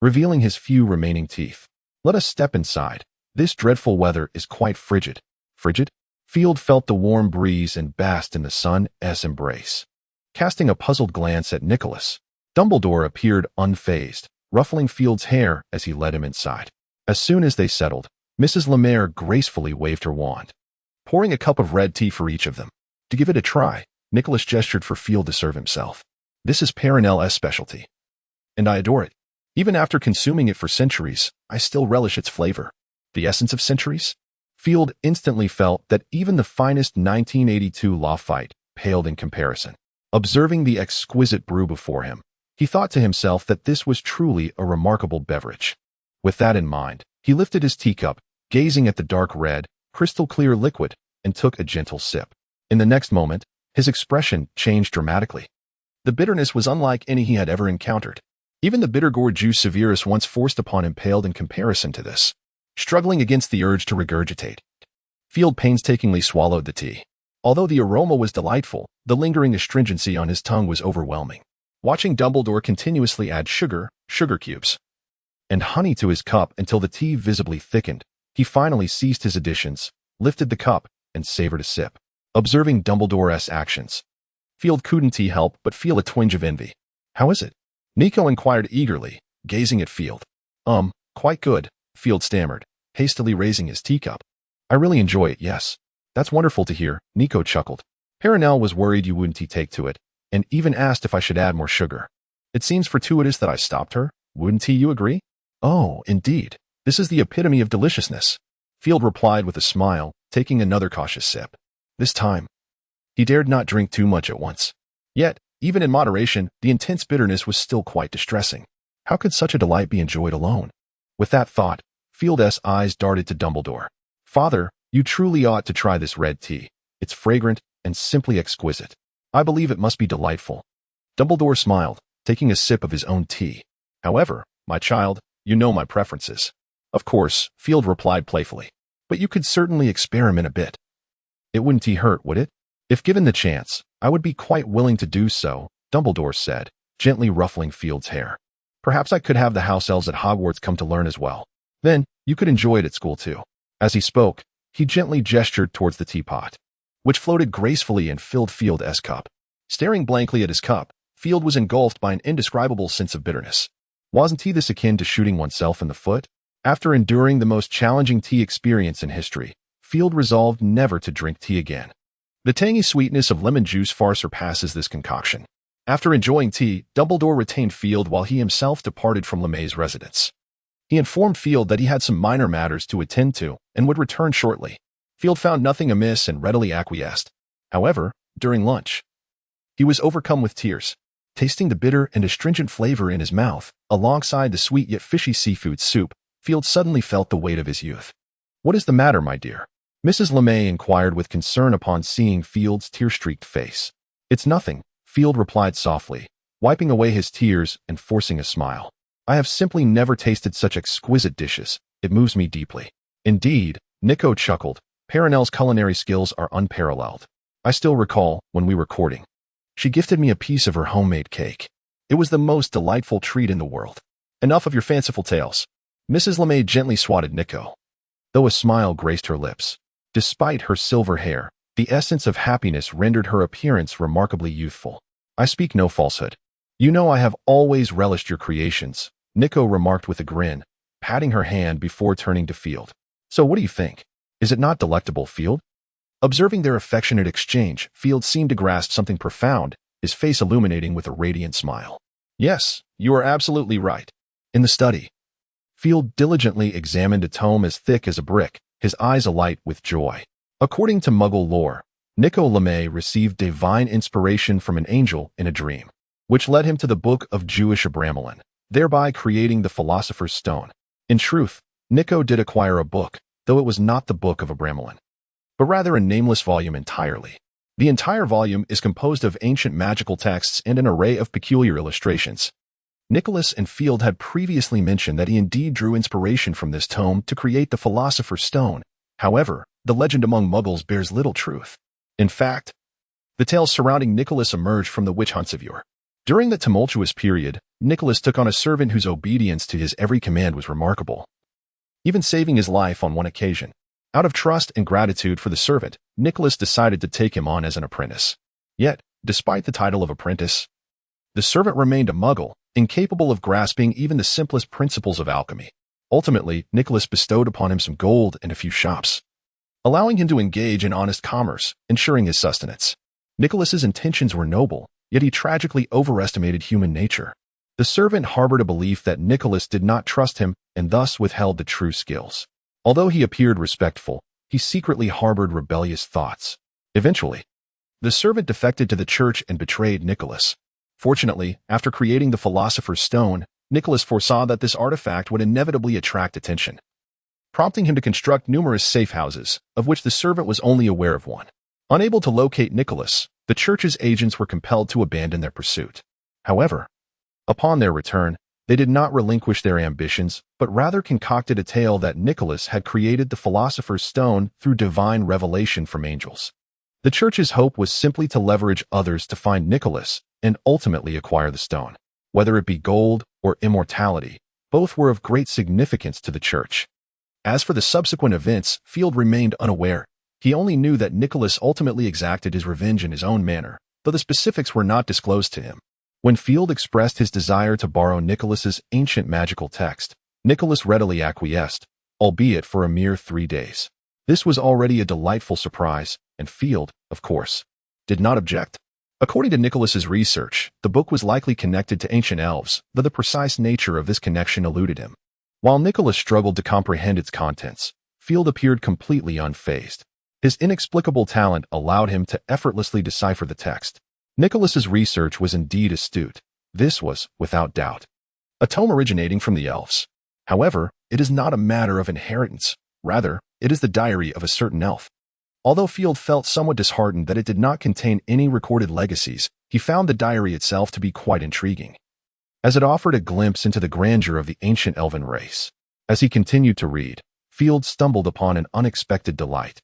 revealing his few remaining teeth. Let us step inside. This dreadful weather is quite frigid. Frigid? Field felt the warm breeze and basked in the sun's embrace. Casting a puzzled glance at Nicholas, Dumbledore appeared unfazed, ruffling Field's hair as he led him inside. As soon as they settled, Mrs. Lemaire gracefully waved her wand, pouring a cup of red tea for each of them. To give it a try, Nicholas gestured for Field to serve himself. This is Perenelle's specialty, and I adore it. Even after consuming it for centuries, I still relish its flavor. The essence of centuries? Field instantly felt that even the finest 1982 Lafite paled in comparison. Observing the exquisite brew before him, he thought to himself that this was truly a remarkable beverage. With that in mind, he lifted his teacup, gazing at the dark red, crystal-clear liquid, and took a gentle sip. In the next moment, his expression changed dramatically. The bitterness was unlike any he had ever encountered. Even the bitter gourd juice Severus once forced upon him paled in comparison to this. Struggling against the urge to regurgitate, Field painstakingly swallowed the tea. Although the aroma was delightful, the lingering astringency on his tongue was overwhelming. Watching Dumbledore continuously add sugar cubes, and honey to his cup until the tea visibly thickened, he finally ceased his additions, lifted the cup, and savored a sip. Observing Dumbledore's actions, Field couldn't help but feel a twinge of envy. How is it? Nico inquired eagerly, gazing at Field. Quite good, Field stammered, hastily raising his teacup. I really enjoy it, yes. That's wonderful to hear, Nico chuckled. Perenelle was worried you wouldn't take to it, and even asked if I should add more sugar. It seems fortuitous that I stopped her, wouldn't you agree? Oh, indeed. This is the epitome of deliciousness, Field replied with a smile, taking another cautious sip. This time, he dared not drink too much at once. Yet, even in moderation, the intense bitterness was still quite distressing. How could such a delight be enjoyed alone? With that thought, Field's eyes darted to Dumbledore. Father, You truly ought to try this red tea. It's fragrant and simply exquisite. I believe it must be delightful." Dumbledore smiled, taking a sip of his own tea. "However, my child, you know my preferences." "Of course," Field replied playfully. "But you could certainly experiment a bit." "It wouldn't hurt, would it? If given the chance, I would be quite willing to do so," Dumbledore said, gently ruffling Field's hair. "Perhaps I could have the house elves at Hogwarts come to learn as well. Then, you could enjoy it at school too." As he spoke, he gently gestured towards the teapot, which floated gracefully and filled Field's cup. Staring blankly at his cup, Field was engulfed by an indescribable sense of bitterness. Wasn't this akin to shooting oneself in the foot? After enduring the most challenging tea experience in history, Field resolved never to drink tea again. The tangy sweetness of lemon juice far surpasses this concoction. After enjoying tea, Dumbledore retained Field while he himself departed from LeMay's residence. He informed Field that he had some minor matters to attend to and would return shortly. Field found nothing amiss and readily acquiesced. However, during lunch, he was overcome with tears. Tasting the bitter and astringent flavor in his mouth, alongside the sweet yet fishy seafood soup, Field suddenly felt the weight of his youth. "What is the matter, my dear?" Mrs. LeMay inquired with concern upon seeing Field's tear-streaked face. "It's nothing," Field replied softly, wiping away his tears and forcing a smile. "I have simply never tasted such exquisite dishes. It moves me deeply." "Indeed," Nico chuckled, "Perenelle's culinary skills are unparalleled. I still recall, when we were courting, she gifted me a piece of her homemade cake. It was the most delightful treat in the world." "Enough of your fanciful tales." Mrs. LeMay gently swatted Nico, though a smile graced her lips. Despite her silver hair, the essence of happiness rendered her appearance remarkably youthful. "I speak no falsehood. You know I have always relished your creations," Nico remarked with a grin, patting her hand before turning to Field. "So what do you think? Is it not delectable, Field?" Observing their affectionate exchange, Field seemed to grasp something profound, his face illuminating with a radiant smile. "Yes, you are absolutely right." In the study, Field diligently examined a tome as thick as a brick, his eyes alight with joy. According to Muggle lore, Nico LeMay received divine inspiration from an angel in a dream, which led him to the Book of Jewish Abramelin, thereby creating the Philosopher's Stone. In truth, Nico did acquire a book, though it was not the Book of Abramelin, but rather a nameless volume entirely. The entire volume is composed of ancient magical texts and an array of peculiar illustrations. Nicholas and Field had previously mentioned that he indeed drew inspiration from this tome to create the Philosopher's Stone. However, the legend among Muggles bears little truth. In fact, the tales surrounding Nicholas emerged from the witch hunts of yore. During the tumultuous period, Nicholas took on a servant whose obedience to his every command was remarkable, even saving his life on one occasion. Out of trust and gratitude for the servant, Nicholas decided to take him on as an apprentice. Yet, despite the title of apprentice, the servant remained a Muggle, incapable of grasping even the simplest principles of alchemy. Ultimately, Nicholas bestowed upon him some gold and a few shops, allowing him to engage in honest commerce, ensuring his sustenance. Nicholas's intentions were noble, yet he tragically overestimated human nature. The servant harbored a belief that Nicholas did not trust him and thus withheld the true skills. Although he appeared respectful, he secretly harbored rebellious thoughts. Eventually, the servant defected to the church and betrayed Nicholas. Fortunately, after creating the Philosopher's Stone, Nicholas foresaw that this artifact would inevitably attract attention, prompting him to construct numerous safe houses, of which the servant was only aware of one. Unable to locate Nicholas, the church's agents were compelled to abandon their pursuit. However, upon their return, they did not relinquish their ambitions, but rather concocted a tale that Nicholas had created the Philosopher's Stone through divine revelation from angels. The church's hope was simply to leverage others to find Nicholas and ultimately acquire the stone. Whether it be gold or immortality, both were of great significance to the church. As for the subsequent events, Field remained unaware. He only knew that Nicholas ultimately exacted his revenge in his own manner, though the specifics were not disclosed to him. When Field expressed his desire to borrow Nicholas's ancient magical text, Nicholas readily acquiesced, albeit for a mere 3 days. This was already a delightful surprise, and Field, of course, did not object. According to Nicholas's research, the book was likely connected to ancient elves, though the precise nature of this connection eluded him. While Nicholas struggled to comprehend its contents, Field appeared completely unfazed. His inexplicable talent allowed him to effortlessly decipher the text. Nicholas's research was indeed astute. This was, without doubt, a tome originating from the elves. However, it is not a matter of inheritance, Rather, it is the diary of a certain elf. Although Field felt somewhat disheartened that it did not contain any recorded legacies, he found the diary itself to be quite intriguing, as it offered a glimpse into the grandeur of the ancient elven race. As he continued to read, Field stumbled upon an unexpected delight.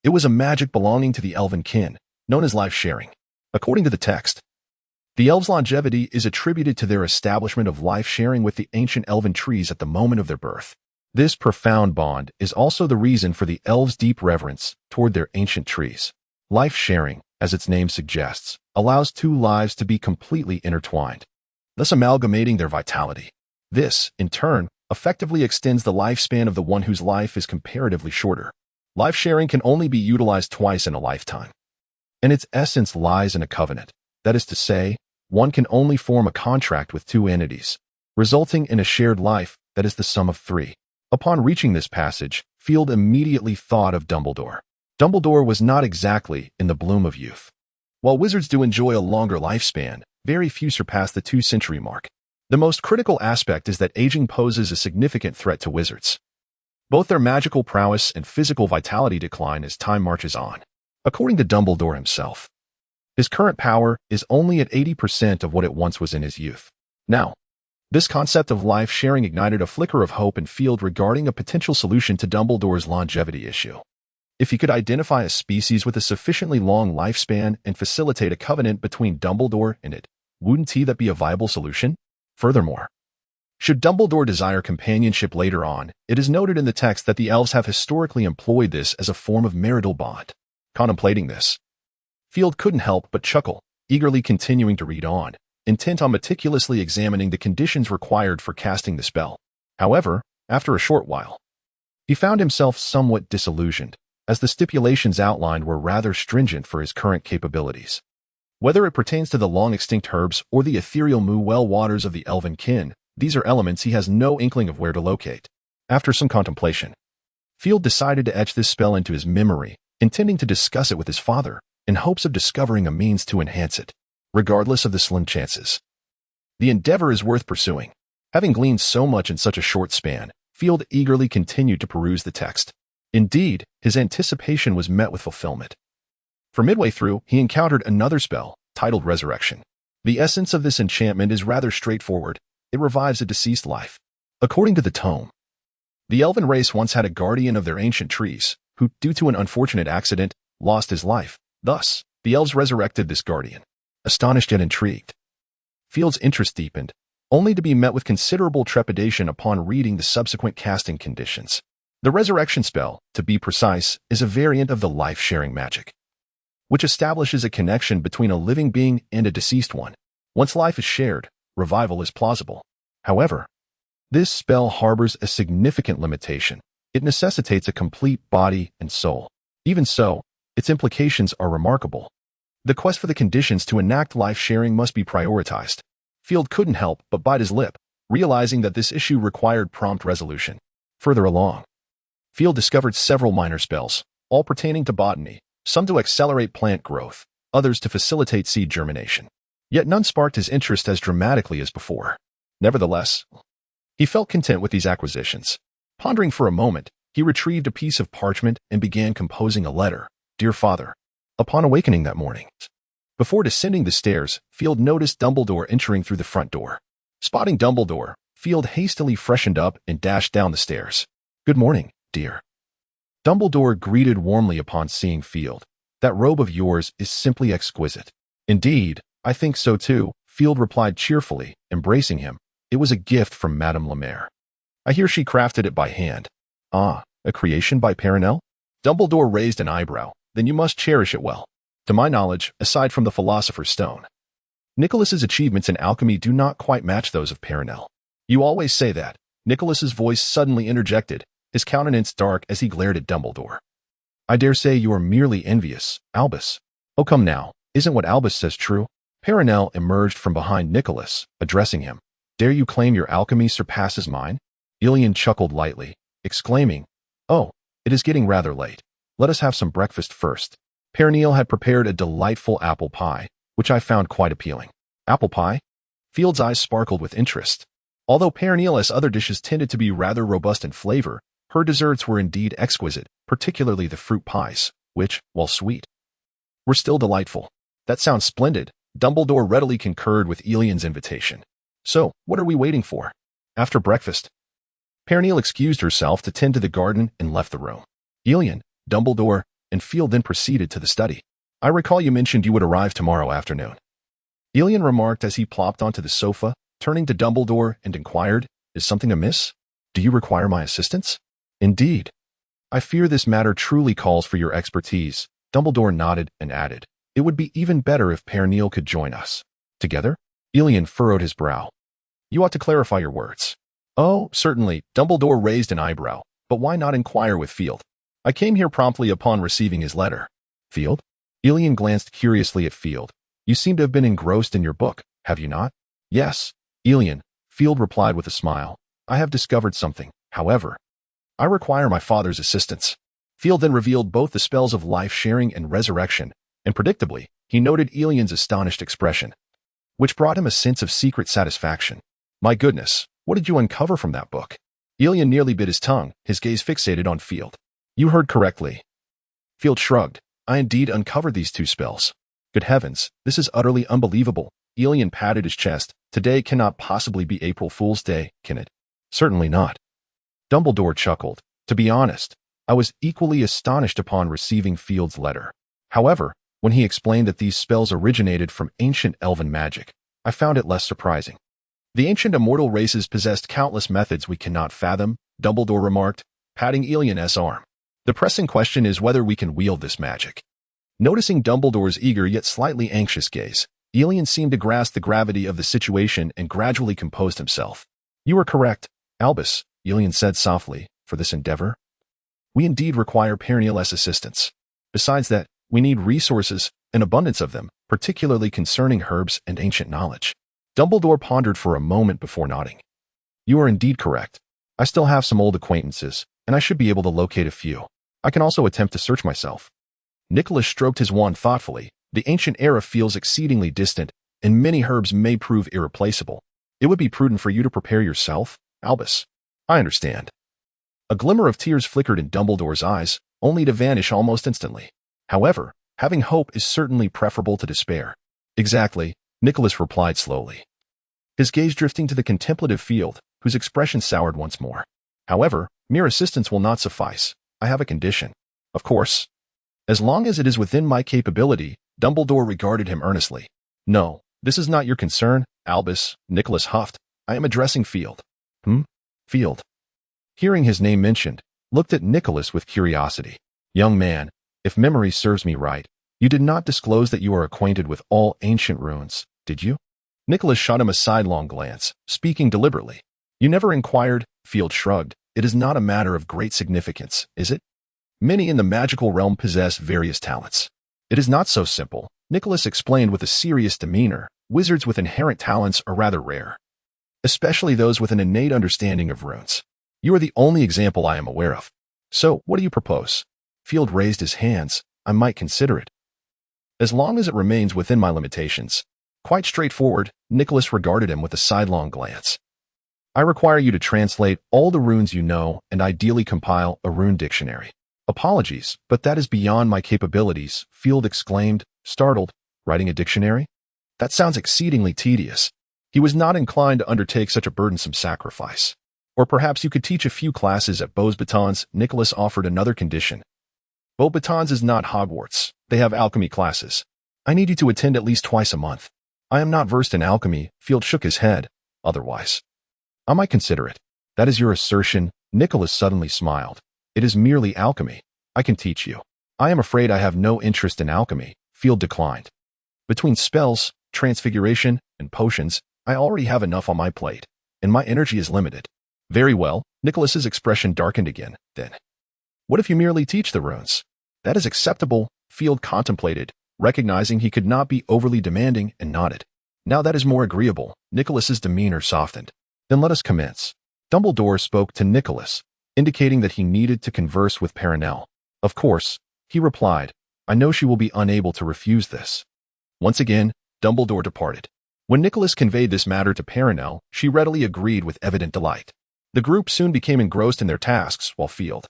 It was a magic belonging to the elven kin, known as life sharing. According to the text, the elves' longevity is attributed to their establishment of life sharing with the ancient elven trees at the moment of their birth. This profound bond is also the reason for the elves' deep reverence toward their ancient trees. Life sharing, as its name suggests, allows two lives to be completely intertwined, thus amalgamating their vitality. This, in turn, effectively extends the lifespan of the one whose life is comparatively shorter. Life sharing can only be utilized twice in a lifetime, and its essence lies in a covenant. That is to say, one can only form a contract with two entities, resulting in a shared life that is the sum of three. Upon reaching this passage, Field immediately thought of Dumbledore. Dumbledore was not exactly in the bloom of youth. While wizards do enjoy a longer lifespan, very few surpass the 2-century mark. The most critical aspect is that aging poses a significant threat to wizards. Both their magical prowess and physical vitality decline as time marches on. According to Dumbledore himself, his current power is only at 80% of what it once was in his youth. Now, this concept of life sharing ignited a flicker of hope in Field regarding a potential solution to Dumbledore's longevity issue. If he could identify a species with a sufficiently long lifespan and facilitate a covenant between Dumbledore and it, wouldn't that be a viable solution? Furthermore, should Dumbledore desire companionship later on, it is noted in the text that the elves have historically employed this as a form of marital bond. Contemplating this, Field couldn't help but chuckle, eagerly continuing to read on, intent on meticulously examining the conditions required for casting the spell. However, after a short while, he found himself somewhat disillusioned, as the stipulations outlined were rather stringent for his current capabilities. Whether it pertains to the long-extinct herbs or the ethereal well waters of the elven kin, these are elements he has no inkling of where to locate. After some contemplation, Field decided to etch this spell into his memory, intending to discuss it with his father, in hopes of discovering a means to enhance it. Regardless of the slim chances, the endeavor is worth pursuing. Having gleaned so much in such a short span, Field eagerly continued to peruse the text. Indeed, his anticipation was met with fulfillment. For midway through, he encountered another spell, titled Resurrection. The essence of this enchantment is rather straightforward. It revives a deceased life. According to the tome, the elven race once had a guardian of their ancient trees, who, due to an unfortunate accident, lost his life. Thus, the elves resurrected this guardian. Astonished yet intrigued, Field's interest deepened, only to be met with considerable trepidation upon reading the subsequent casting conditions. The resurrection spell, to be precise, is a variant of the life-sharing magic, which establishes a connection between a living being and a deceased one. Once life is shared, revival is plausible. However, this spell harbors a significant limitation. It necessitates a complete body and soul. Even so, its implications are remarkable. The quest for the conditions to enact life-sharing must be prioritized. Field couldn't help but bite his lip, realizing that this issue required prompt resolution. Further along, Field discovered several minor spells, all pertaining to botany, some to accelerate plant growth, others to facilitate seed germination. Yet none sparked his interest as dramatically as before. Nevertheless, he felt content with these acquisitions. Pondering for a moment, he retrieved a piece of parchment and began composing a letter. Dear Father, upon awakening that morning, before descending the stairs, Field noticed Dumbledore entering through the front door. Spotting Dumbledore, Field hastily freshened up and dashed down the stairs. Good morning, dear. Dumbledore greeted warmly upon seeing Field. That robe of yours is simply exquisite. Indeed, I think so too, Field replied cheerfully, embracing him. It was a gift from Madame Lemaire. I hear she crafted it by hand. Ah, a creation by Perenelle? Dumbledore raised an eyebrow. Then you must cherish it well. To my knowledge, aside from the Philosopher's Stone, Nicholas's achievements in alchemy do not quite match those of Perenelle. You always say that. Nicholas's voice suddenly interjected, his countenance dark as he glared at Dumbledore. I dare say you are merely envious, Albus. Oh come now, isn't what Albus says true? Perenelle emerged from behind Nicholas, addressing him. Dare you claim your alchemy surpasses mine? Ilian chuckled lightly, exclaiming, Oh, it is getting rather late. Let us have some breakfast first. Perenelle had prepared a delightful apple pie, which I found quite appealing. Apple pie? Field's eyes sparkled with interest. Although Perenelle's other dishes tended to be rather robust in flavor, Her desserts were indeed exquisite, particularly the fruit pies, which, while sweet, were still delightful. That sounds splendid. Dumbledore readily concurred with Elian's invitation. So, what are we waiting for? After breakfast, Perennial excused herself to tend to the garden and left the room. Elian, Dumbledore, and Field then proceeded to the study. I recall you mentioned you would arrive tomorrow afternoon. Elian remarked as he plopped onto the sofa, turning to Dumbledore and inquired, Is something amiss? Do you require my assistance? Indeed. I fear this matter truly calls for your expertise. Dumbledore nodded and added, It would be even better if Perennial could join us. Together? Elian furrowed his brow. You ought to clarify your words. Oh, certainly. Dumbledore raised an eyebrow. But why not inquire with Field? I came here promptly upon receiving his letter. Field? Elian glanced curiously at Field. You seem to have been engrossed in your book, have you not? Yes, Elian, Field replied with a smile. I have discovered something, however. I require my father's assistance. Field then revealed both the spells of life-sharing and resurrection, and predictably, he noted Elian's astonished expression, which brought him a sense of secret satisfaction. My goodness, what did you uncover from that book? Elian nearly bit his tongue, his gaze fixated on Field. You heard correctly. Field shrugged. I indeed uncovered these two spells. Good heavens, this is utterly unbelievable. Elian patted his chest. Today cannot possibly be April Fool's Day, can it? Certainly not. Dumbledore chuckled. To be honest, I was equally astonished upon receiving Field's letter. However, when he explained that these spells originated from ancient elven magic, I found it less surprising. The ancient immortal races possessed countless methods we cannot fathom, Dumbledore remarked, patting Elian's arm. The pressing question is whether we can wield this magic. Noticing Dumbledore's eager yet slightly anxious gaze, Elian seemed to grasp the gravity of the situation and gradually composed himself. You are correct, Albus, Elian said softly, for this endeavor. We indeed require Perennial's assistance. Besides that, we need resources, an abundance of them, particularly concerning herbs and ancient knowledge. Dumbledore pondered for a moment before nodding. You are indeed correct. I still have some old acquaintances, and I should be able to locate a few. I can also attempt to search myself. Nicholas stroked his wand thoughtfully. The ancient era feels exceedingly distant, and many herbs may prove irreplaceable. It would be prudent for you to prepare yourself, Albus. I understand. A glimmer of tears flickered in Dumbledore's eyes, only to vanish almost instantly. However, having hope is certainly preferable to despair. Exactly, Nicholas replied slowly, his gaze drifting to the contemplative Field, whose expression soured once more. However, mere assistance will not suffice. I have a condition. Of course. As long as it is within my capability, Dumbledore regarded him earnestly. No, this is not your concern, Albus, Nicholas huffed. I am addressing Field. Field. Hearing his name mentioned, looked at Nicholas with curiosity. Young man, if memory serves me right, you did not disclose that you are acquainted with all ancient runes, did you? Nicholas shot him a sidelong glance, speaking deliberately. You never inquired, Field shrugged. It is not a matter of great significance, is it? Many in the magical realm possess various talents. It is not so simple, Nicholas explained with a serious demeanor. Wizards with inherent talents are rather rare, especially those with an innate understanding of runes. You are the only example I am aware of. So, what do you propose? Field raised his hands. I might consider it. As long as it remains within my limitations. Quite straightforward, Nicholas regarded him with a sidelong glance. I require you to translate all the runes you know and ideally compile a rune dictionary. Apologies, but that is beyond my capabilities, Field exclaimed, startled. Writing a dictionary? That sounds exceedingly tedious. He was not inclined to undertake such a burdensome sacrifice. Or perhaps you could teach a few classes at Beauxbatons. Nicholas offered another condition. Beauxbatons is not Hogwarts. They have alchemy classes. I need you to attend at least twice a month. I am not versed in alchemy. Field shook his head. Otherwise, I might consider it. That is your assertion. Nicholas suddenly smiled. It is merely alchemy. I can teach you. I am afraid I have no interest in alchemy, Field declined. Between spells, transfiguration, and potions, I already have enough on my plate, and my energy is limited. Very well, Nicholas's expression darkened again, then. What if you merely teach the runes? That is acceptable, Field contemplated, recognizing he could not be overly demanding, and nodded. Now that is more agreeable, Nicholas's demeanor softened. Then let us commence. Dumbledore spoke to Nicholas, indicating that he needed to converse with Perennial. Of course, he replied, I know she will be unable to refuse this. Once again, Dumbledore departed. When Nicholas conveyed this matter to Perennial, she readily agreed with evident delight. The group soon became engrossed in their tasks, while Field,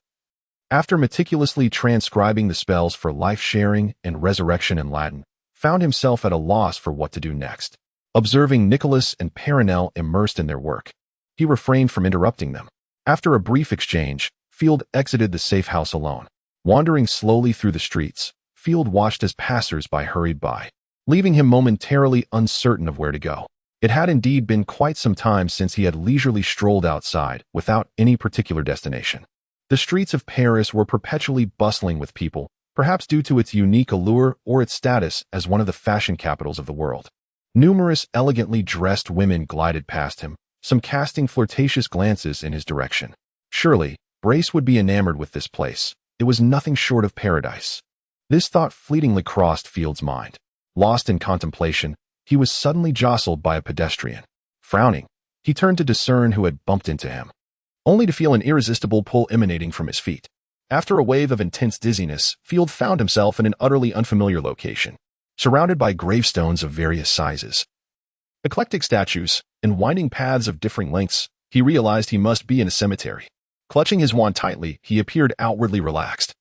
after meticulously transcribing the spells for life-sharing and resurrection in Latin, found himself at a loss for what to do next. Observing Nicholas and Perenelle immersed in their work, he refrained from interrupting them. After a brief exchange, Field exited the safe house alone. Wandering slowly through the streets, Field watched as passers-by hurried by, leaving him momentarily uncertain of where to go. It had indeed been quite some time since he had leisurely strolled outside without any particular destination. The streets of Paris were perpetually bustling with people, perhaps due to its unique allure or its status as one of the fashion capitals of the world. Numerous elegantly dressed women glided past him, some casting flirtatious glances in his direction. Surely, Brace would be enamored with this place. It was nothing short of paradise. This thought fleetingly crossed Field's mind. Lost in contemplation, he was suddenly jostled by a pedestrian. Frowning, he turned to discern who had bumped into him, only to feel an irresistible pull emanating from his feet. After a wave of intense dizziness, Field found himself in an utterly unfamiliar location, surrounded by gravestones of various sizes, eclectic statues, and winding paths of differing lengths. He realized he must be in a cemetery. Clutching his wand tightly, he appeared outwardly relaxed,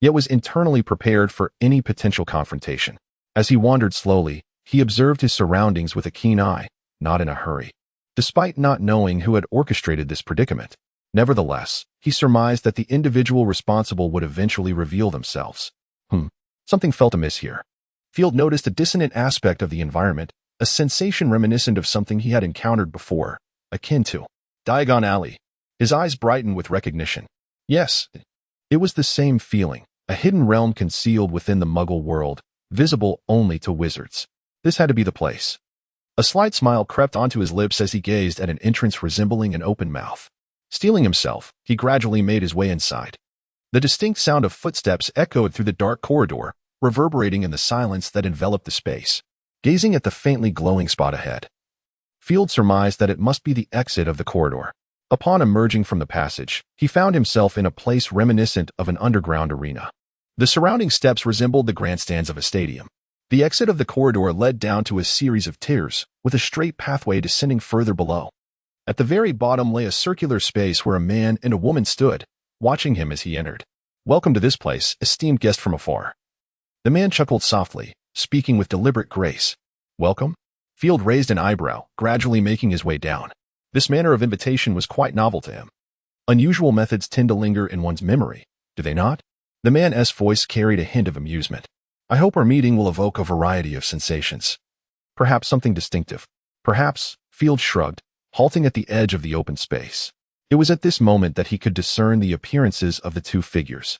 yet was internally prepared for any potential confrontation. As he wandered slowly, he observed his surroundings with a keen eye, not in a hurry. Despite not knowing who had orchestrated this predicament, nevertheless, he surmised that the individual responsible would eventually reveal themselves. Something felt amiss here. Field noticed a dissonant aspect of the environment, a sensation reminiscent of something he had encountered before, akin to Diagon Alley. His eyes brightened with recognition. Yes, it was the same feeling, a hidden realm concealed within the Muggle world, visible only to wizards. This had to be the place. A slight smile crept onto his lips as he gazed at an entrance resembling an open mouth. Steeling himself, he gradually made his way inside. The distinct sound of footsteps echoed through the dark corridor, reverberating in the silence that enveloped the space. Gazing at the faintly glowing spot ahead, Field surmised that it must be the exit of the corridor. Upon emerging from the passage, he found himself in a place reminiscent of an underground arena. The surrounding steps resembled the grandstands of a stadium. The exit of the corridor led down to a series of tiers, with a straight pathway descending further below. At the very bottom lay a circular space where a man and a woman stood, watching him as he entered. "Welcome to this place, esteemed guest from afar." The man chuckled softly, speaking with deliberate grace. "Welcome?" Field raised an eyebrow, gradually making his way down. This manner of invitation was quite novel to him. Unusual methods tend to linger in one's memory, do they not? The man's voice carried a hint of amusement. "I hope our meeting will evoke a variety of sensations. Perhaps something distinctive. Perhaps," Field shrugged, halting at the edge of the open space. It was at this moment that he could discern the appearances of the two figures.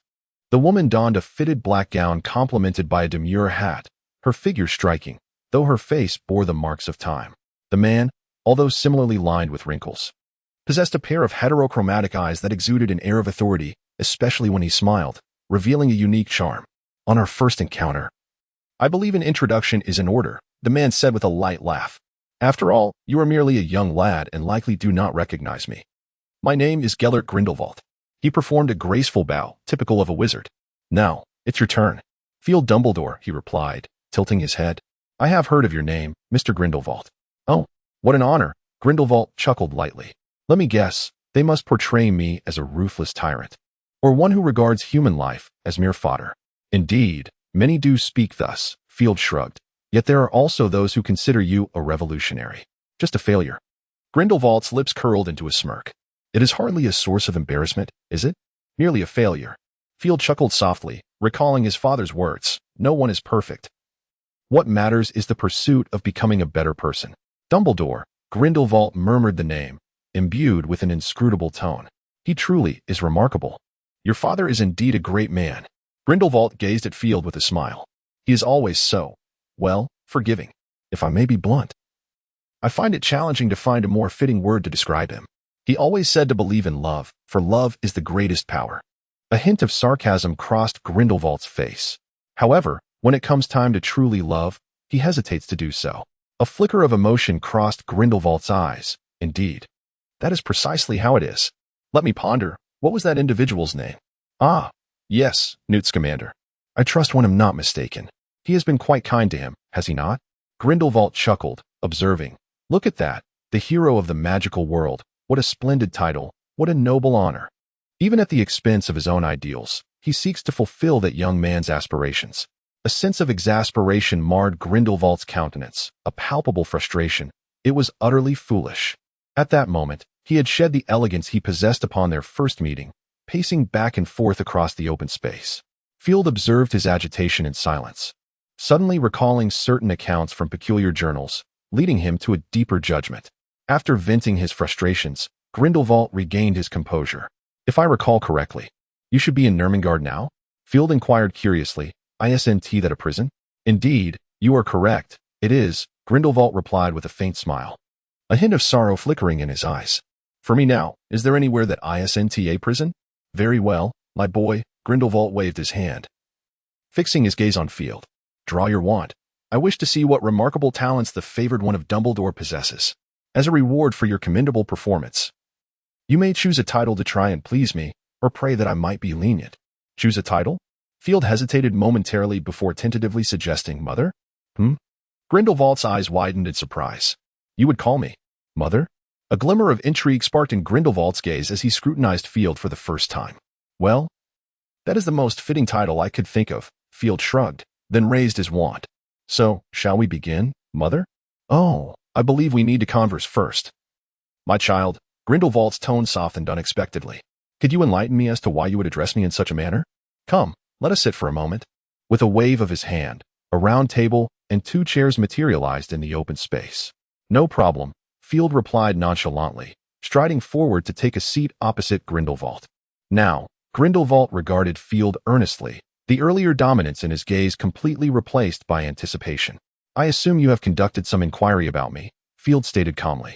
The woman donned a fitted black gown complemented by a demure hat, her figure striking, though her face bore the marks of time. The man, although similarly lined with wrinkles, possessed a pair of heterochromatic eyes that exuded an air of authority, especially when he smiled, revealing a unique charm. "On our first encounter, I believe an introduction is in order," the man said with a light laugh. "After all, you are merely a young lad and likely do not recognize me. My name is Gellert Grindelwald." He performed a graceful bow, typical of a wizard. "Now, it's your turn." "Field Dumbledore," he replied, tilting his head. "I have heard of your name, Mr. Grindelwald." "Oh, what an honor," Grindelwald chuckled lightly. "Let me guess, they must portray me as a ruthless tyrant, or one who regards human life as mere fodder." "Indeed, many do speak thus," Field shrugged. "Yet there are also those who consider you a revolutionary. Just a failure." Grindelwald's lips curled into a smirk. "It is hardly a source of embarrassment, is it? Merely a failure." Field chuckled softly, recalling his father's words, "No one is perfect. What matters is the pursuit of becoming a better person." "Dumbledore," Grindelwald murmured the name, imbued with an inscrutable tone. "He truly is remarkable. Your father is indeed a great man." Grindelwald gazed at Field with a smile. "He is always so, well, forgiving. If I may be blunt, I find it challenging to find a more fitting word to describe him. He always said to believe in love, for love is the greatest power." A hint of sarcasm crossed Grindelwald's face. However, when it comes time to truly love, he hesitates to do so. A flicker of emotion crossed Grindelwald's eyes. "Indeed. That is precisely how it is. Let me ponder. What was that individual's name?" "Ah, yes, Newt Scamander. I trust when I'm not mistaken. He has been quite kind to him, has he not?" Grindelwald chuckled, observing, "Look at that, the hero of the magical world. What a splendid title. What a noble honor. Even at the expense of his own ideals, he seeks to fulfill that young man's aspirations. A sense of exasperation marred Grindelwald's countenance, a palpable frustration. It was utterly foolish. At that moment, he had shed the elegance he possessed upon their first meeting, pacing back and forth across the open space. Field observed his agitation in silence, suddenly recalling certain accounts from peculiar journals, leading him to a deeper judgment. After venting his frustrations, Grindelwald regained his composure. If I recall correctly, you should be in Nurmengard now? Field inquired curiously. Isn't that a prison? Indeed, you are correct. It is, Grindelwald replied with a faint smile, a hint of sorrow flickering in his eyes. For me now, is there anywhere that isn't a prison? Very well, my boy, Grindelwald waved his hand, fixing his gaze on Field. Draw your wand. I wish to see what remarkable talents the favored one of Dumbledore possesses. As a reward for your commendable performance, you may choose a title to try and please me, or pray that I might be lenient. Choose a title? Field hesitated momentarily before tentatively suggesting Mother. Grindelwald's eyes widened in surprise. You would call me Mother? A glimmer of intrigue sparked in Grindelwald's gaze as he scrutinized Field for the first time. Well, that is the most fitting title I could think of. Field shrugged, then raised his wand. So, shall we begin, Mother? Oh, I believe we need to converse first. My child, Grindelwald's tone softened unexpectedly. Could you enlighten me as to why you would address me in such a manner? Come, let us sit for a moment. With a wave of his hand, a round table and 2 chairs materialized in the open space. No problem, Field replied nonchalantly, striding forward to take a seat opposite Grindelwald. Now, Grindelwald regarded Field earnestly, the earlier dominance in his gaze completely replaced by anticipation. I assume you have conducted some inquiry about me, Field stated calmly.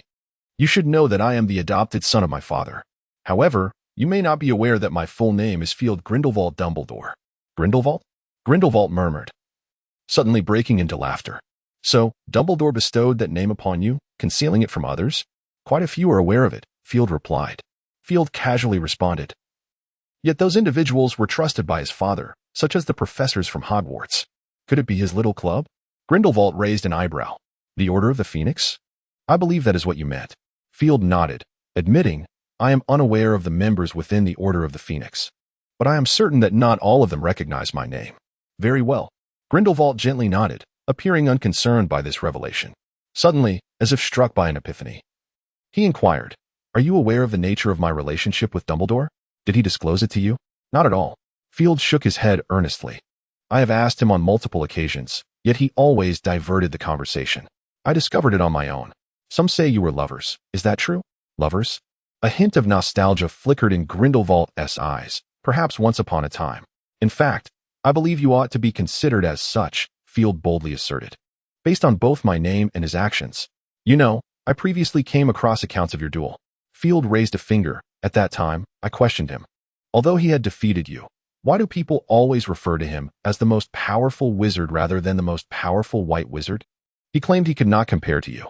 You should know that I am the adopted son of my father. However, you may not be aware that my full name is Field Grindelwald Dumbledore. Grindelwald? Grindelwald murmured, suddenly breaking into laughter. So, Dumbledore bestowed that name upon you, concealing it from others? Quite a few are aware of it, Field replied. Field casually responded. Yet those individuals were trusted by his father, such as the professors from Hogwarts. Could it be his little club? Grindelwald raised an eyebrow. The Order of the Phoenix? I believe that is what you meant. Field nodded, admitting, I am unaware of the members within the Order of the Phoenix, but I am certain that not all of them recognize my name. Very well. Grindelwald gently nodded, appearing unconcerned by this revelation. Suddenly, as if struck by an epiphany, he inquired, Are you aware of the nature of my relationship with Dumbledore? Did he disclose it to you? Not at all. Field shook his head earnestly. I have asked him on multiple occasions, yet he always diverted the conversation. I discovered it on my own. Some say you were lovers. Is that true? Lovers? A hint of nostalgia flickered in Grindelwald's eyes, perhaps once upon a time. In fact, I believe you ought to be considered as such, Field boldly asserted, based on both my name and his actions. You know, I previously came across accounts of your duel. Field raised a finger. At that time, I questioned him. Although he had defeated you, why do people always refer to him as the most powerful wizard rather than the most powerful white wizard? He claimed he could not compare to you,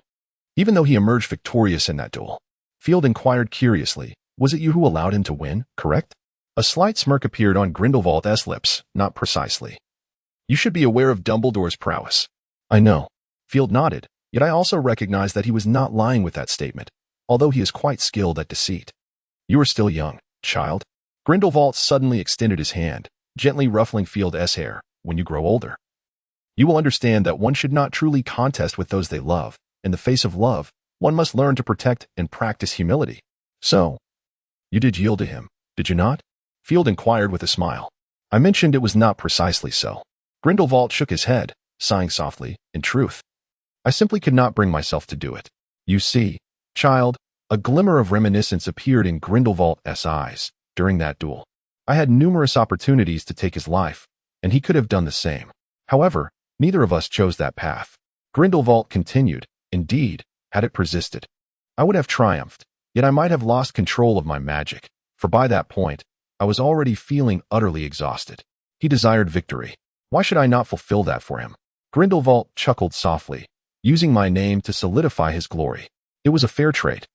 even though he emerged victorious in that duel. Field inquired curiously, was it you who allowed him to win, correct? A slight smirk appeared on Grindelwald's lips, not precisely. You should be aware of Dumbledore's prowess. I know. Field nodded, yet I also recognize that he was not lying with that statement, although he is quite skilled at deceit. You are still young, child. Grindelwald suddenly extended his hand, gently ruffling Field's hair. When you grow older, you will understand that one should not truly contest with those they love. In the face of love, one must learn to protect and practice humility. So, you did yield to him, did you not? Field inquired with a smile. I mentioned it was not precisely so. Grindelwald shook his head, sighing softly. In truth, I simply could not bring myself to do it. You see, child, a glimmer of reminiscence appeared in Grindelwald's eyes. During that duel, I had numerous opportunities to take his life, and he could have done the same. However, neither of us chose that path. Grindelwald continued, indeed, had it persisted, I would have triumphed, yet I might have lost control of my magic, for by that point, I was already feeling utterly exhausted. He desired victory. Why should I not fulfill that for him? Grindelwald chuckled softly, using my name to solidify his glory. It was a fair trait.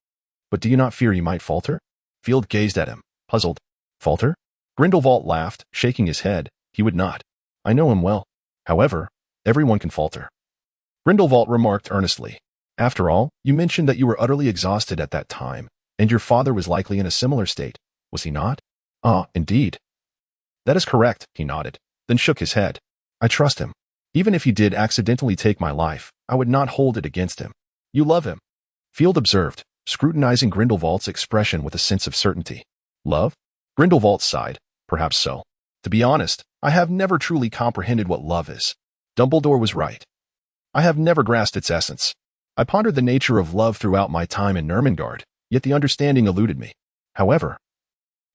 But do you not fear you might falter? Field gazed at him, puzzled. Falter? Grindelwald laughed, shaking his head. He would not. I know him well. However, everyone can falter. Grindelwald remarked earnestly. After all, you mentioned that you were utterly exhausted at that time. And your father was likely in a similar state, was he not? Ah, indeed. That is correct, he nodded, then shook his head. I trust him. Even if he did accidentally take my life, I would not hold it against him. You love him, Field observed, scrutinizing Grindelwald's expression with a sense of certainty. Love? Grindelwald sighed. Perhaps so. To be honest, I have never truly comprehended what love is. Dumbledore was right. I have never grasped its essence. I pondered the nature of love throughout my time in Ermengarde, yet the understanding eluded me. However,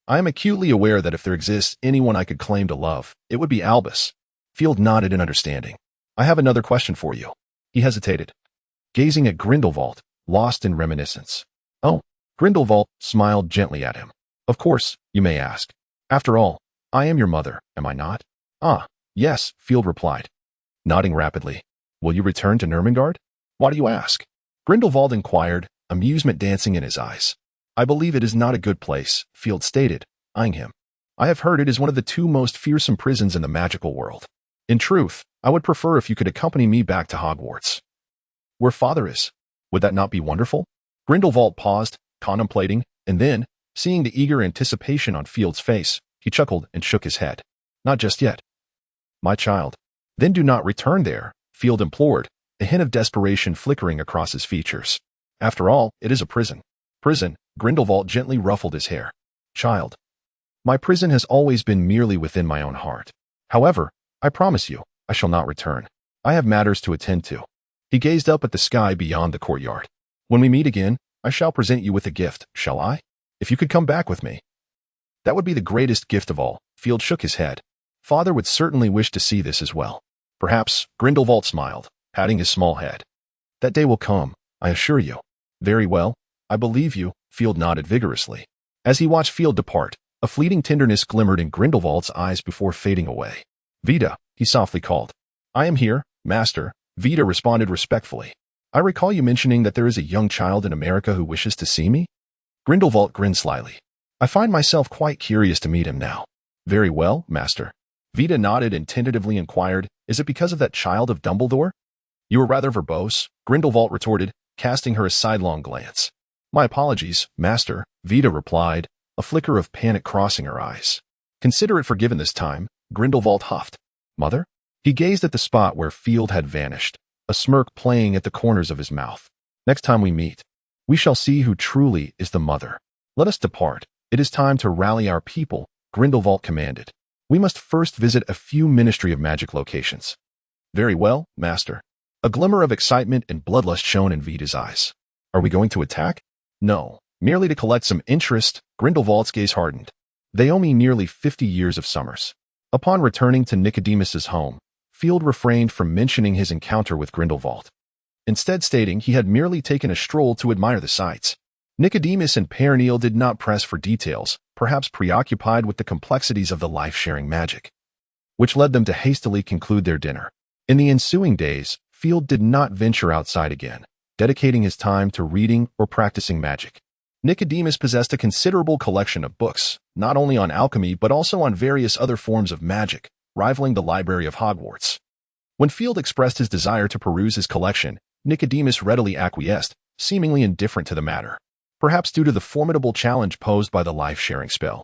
I am acutely aware that if there exists anyone I could claim to love, it would be Albus. Field nodded in understanding. I have another question for you. He hesitated, gazing at Grindelwald, lost in reminiscence. Oh, Grindelwald smiled gently at him. Of course, you may ask. After all, I am your mother, am I not? Ah, yes, Field replied, nodding rapidly. Will you return to Ermengarde? Why do you ask? Grindelwald inquired, amusement dancing in his eyes. I believe it is not a good place, Field stated, eyeing him. I have heard it is one of the two most fearsome prisons in the magical world. In truth, I would prefer if you could accompany me back to Hogwarts. Where Father is. Would that not be wonderful? Grindelwald paused, contemplating, and then, seeing the eager anticipation on Field's face, he chuckled and shook his head. Not just yet. My child. Then do not return there, Field implored, a hint of desperation flickering across his features. After all, it is a prison. Prison, Grindelwald gently ruffled his hair. Child. My prison has always been merely within my own heart. However, I promise you, I shall not return. I have matters to attend to. He gazed up at the sky beyond the courtyard. When we meet again, I shall present you with a gift, shall I? If you could come back with me. That would be the greatest gift of all, Field shook his head. Father would certainly wish to see this as well. Perhaps, Grindelwald smiled, patting his small head. That day will come, I assure you. Very well, I believe you, Field nodded vigorously. As he watched Field depart, a fleeting tenderness glimmered in Grindelwald's eyes before fading away. Vita, he softly called. I am here, Master, Vita responded respectfully. I recall you mentioning that there is a young child in America who wishes to see me? Grindelwald grinned slyly. I find myself quite curious to meet him now. Very well, Master. Vita nodded and tentatively inquired, is it because of that child of Dumbledore? You were rather verbose, Grindelwald retorted, casting her a sidelong glance. My apologies, Master, Vita replied, a flicker of panic crossing her eyes. Consider it forgiven this time, Grindelwald huffed. Mother? He gazed at the spot where Field had vanished, a smirk playing at the corners of his mouth. Next time we meet, we shall see who truly is the mother. Let us depart. It is time to rally our people, Grindelwald commanded. We must first visit a few Ministry of Magic locations. Very well, Master. A glimmer of excitement and bloodlust shone in Vita's eyes. Are we going to attack? No, merely to collect some interest, Grindelwald's gaze hardened. They owe me nearly 50 years of summers. Upon returning to Nicodemus's home, Field refrained from mentioning his encounter with Grindelwald, instead stating he had merely taken a stroll to admire the sights. Nicodemus and Perennial did not press for details, perhaps preoccupied with the complexities of the life-sharing magic, which led them to hastily conclude their dinner. In the ensuing days, Field did not venture outside again, dedicating his time to reading or practicing magic. Nicodemus possessed a considerable collection of books, not only on alchemy but also on various other forms of magic, rivaling the library of Hogwarts. When Field expressed his desire to peruse his collection, Nicodemus readily acquiesced, seemingly indifferent to the matter, perhaps due to the formidable challenge posed by the life-sharing spell.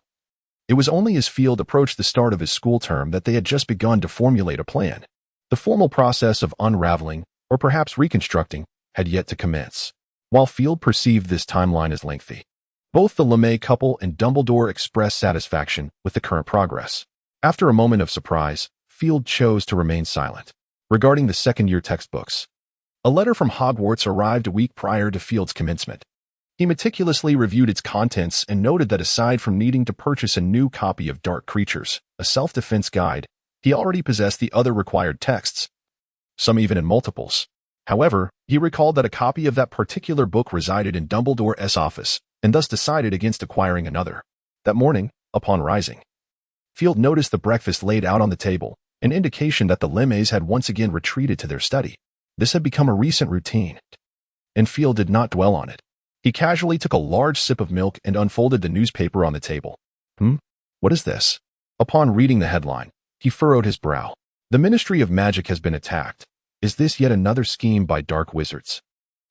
It was only as Field approached the start of his school term that they had just begun to formulate a plan. The formal process of unraveling, or perhaps reconstructing, had yet to commence. While Field perceived this timeline as lengthy, both the LeMay couple and Dumbledore expressed satisfaction with the current progress. After a moment of surprise, Field chose to remain silent. Regarding the second-year textbooks, a letter from Hogwarts arrived a week prior to Field's commencement. He meticulously reviewed its contents and noted that aside from needing to purchase a new copy of Dark Creatures, a self-defense guide, he already possessed the other required texts, some even in multiples. However, he recalled that a copy of that particular book resided in Dumbledore's office, and thus decided against acquiring another. That morning, upon rising, Field noticed the breakfast laid out on the table, an indication that the LeMays had once again retreated to their study. This had become a recent routine, and Field did not dwell on it. He casually took a large sip of milk and unfolded the newspaper on the table. What is this? Upon reading the headline, he furrowed his brow. The Ministry of Magic has been attacked. Is this yet another scheme by dark wizards,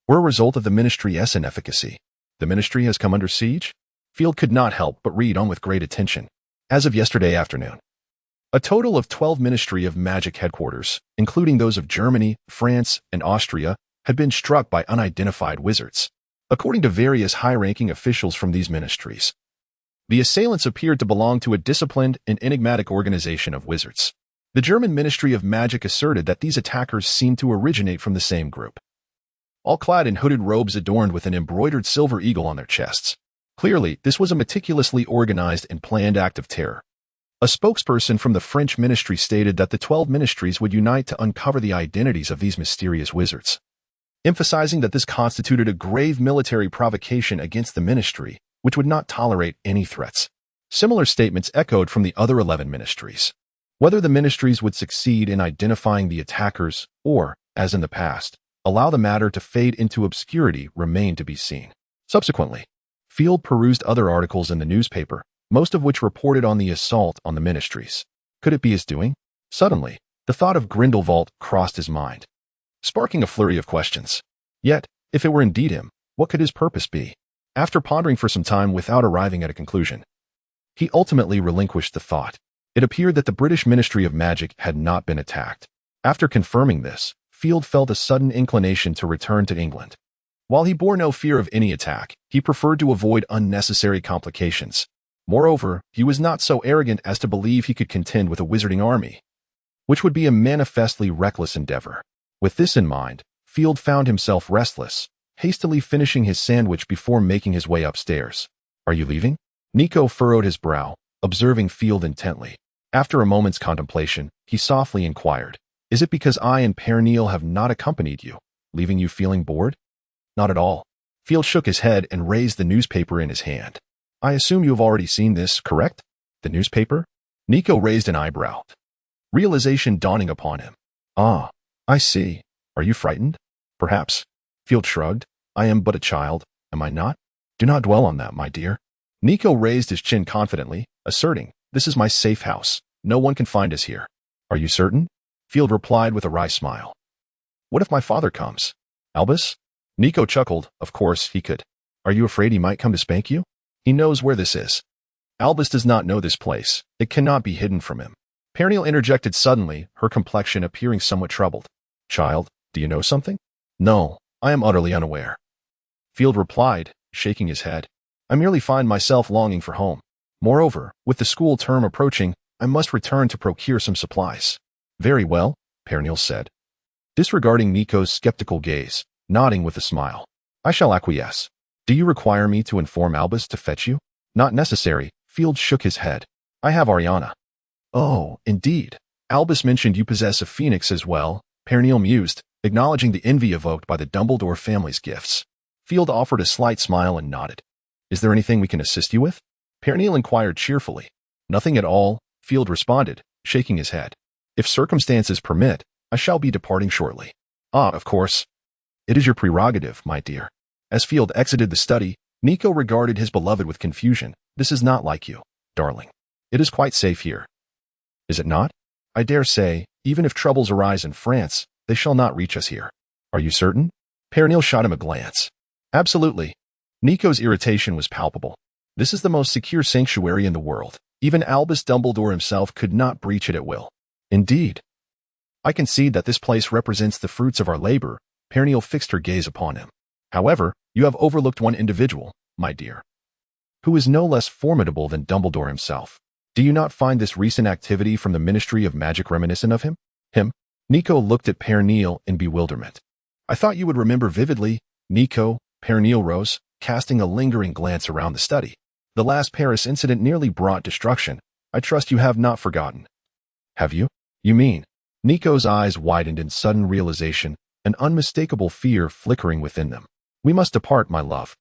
or a result of the Ministry's inefficacy? The ministry has come under siege? Field could not help but read on with great attention. As of yesterday afternoon, a total of 12 Ministry of Magic headquarters, including those of Germany, France, and Austria, had been struck by unidentified wizards. According to various high-ranking officials from these ministries, the assailants appeared to belong to a disciplined and enigmatic organization of wizards. The German Ministry of Magic asserted that these attackers seemed to originate from the same group, all clad in hooded robes adorned with an embroidered silver eagle on their chests. Clearly, this was a meticulously organized and planned act of terror. A spokesperson from the French ministry stated that the 12 ministries would unite to uncover the identities of these mysterious wizards, emphasizing that this constituted a grave military provocation against the ministry, which would not tolerate any threats. Similar statements echoed from the other 11 ministries. Whether the ministries would succeed in identifying the attackers or, as in the past, allow the matter to fade into obscurity remained to be seen. Subsequently, Field perused other articles in the newspaper, most of which reported on the assault on the ministries. Could it be his doing? Suddenly, the thought of Grindelwald crossed his mind, sparking a flurry of questions. Yet, if it were indeed him, what could his purpose be? After pondering for some time without arriving at a conclusion, he ultimately relinquished the thought. It appeared that the British Ministry of Magic had not been attacked. After confirming this, Field felt a sudden inclination to return to England. While he bore no fear of any attack, he preferred to avoid unnecessary complications. Moreover, he was not so arrogant as to believe he could contend with a wizarding army, which would be a manifestly reckless endeavor. With this in mind, Field found himself restless, hastily finishing his sandwich before making his way upstairs. "Are you leaving?" Nico furrowed his brow, observing Field intently. After a moment's contemplation, he softly inquired, "Is it because I and Pernille have not accompanied you, leaving you feeling bored?" "Not at all." Field shook his head and raised the newspaper in his hand. "I assume you have already seen this, correct?" "The newspaper?" Nico raised an eyebrow, realization dawning upon him. "Ah, I see. Are you frightened?" "Perhaps." Field shrugged. "I am but a child, am I not?" "Do not dwell on that, my dear." Nico raised his chin confidently, asserting, "This is my safe house. No one can find us here." "Are you certain?" Field replied with a wry smile. "What if my father comes?" "Albus?" Nico chuckled. "Of course, he could." "Are you afraid he might come to spank you?" "He knows where this is." "Albus does not know this place. It cannot be hidden from him." Pernille interjected suddenly, her complexion appearing somewhat troubled. "Child, do you know something?" "No, I am utterly unaware." Field replied, shaking his head. "I merely find myself longing for home. Moreover, with the school term approaching, I must return to procure some supplies." "Very well," Pernille said, disregarding Nico's skeptical gaze, nodding with a smile. "I shall acquiesce. Do you require me to inform Albus to fetch you?" "Not necessary." Field shook his head. "I have Ariana." "Oh, indeed. Albus mentioned you possess a phoenix as well," Pernille mused, acknowledging the envy evoked by the Dumbledore family's gifts. Field offered a slight smile and nodded. "Is there anything we can assist you with?" Pernille inquired cheerfully. "Nothing at all," Field responded, shaking his head. "If circumstances permit, I shall be departing shortly." "Ah, of course. It is your prerogative, my dear." As Field exited the study, Nico regarded his beloved with confusion. "This is not like you, darling. It is quite safe here." "Is it not?" "I dare say, even if troubles arise in France, they shall not reach us here." "Are you certain?" Pernille shot him a glance. "Absolutely." Nico's irritation was palpable. "This is the most secure sanctuary in the world. Even Albus Dumbledore himself could not breach it at will." "Indeed." "I concede that this place represents the fruits of our labor." Pernille fixed her gaze upon him. "However, you have overlooked one individual, my dear, who is no less formidable than Dumbledore himself. Do you not find this recent activity from the Ministry of Magic reminiscent of him?" "Him?" Nico looked at Pernille in bewilderment. "I thought you would remember vividly." "Nico," Pernille rose, casting a lingering glance around the study. "The last Paris incident nearly brought destruction. I trust you have not forgotten." "Have you? You mean?" Nico's eyes widened in sudden realization, an unmistakable fear flickering within them. "We must depart, my love.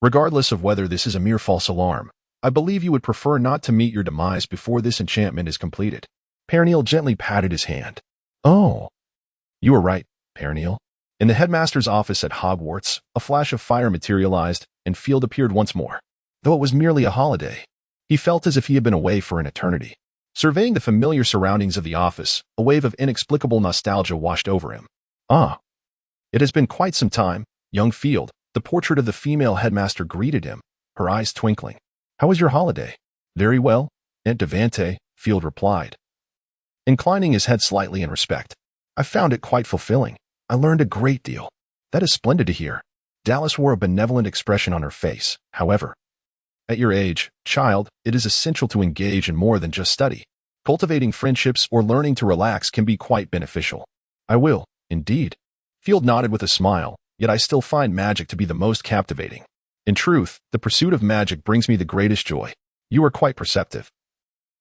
Regardless of whether this is a mere false alarm, I believe you would prefer not to meet your demise before this enchantment is completed." Pernille gently patted his hand. "Oh." "You were right, Pernille." In the headmaster's office at Hogwarts, a flash of fire materialized, and Field appeared once more. Though it was merely a holiday, he felt as if he had been away for an eternity. Surveying the familiar surroundings of the office, a wave of inexplicable nostalgia washed over him. "Ah. It has been quite some time, young Field," The portrait of the female headmaster greeted him, her eyes twinkling. "How was your holiday?" "Very well, Aunt Devante," Field replied, inclining his head slightly in respect. "I found it quite fulfilling. I learned a great deal." "That is splendid to hear." Dallas wore a benevolent expression on her face, however. "At your age, child, it is essential to engage in more than just study. Cultivating friendships or learning to relax can be quite beneficial." "I will, indeed." Field nodded with a smile, "Yet I still find magic to be the most captivating. In truth, the pursuit of magic brings me the greatest joy." "You are quite perceptive."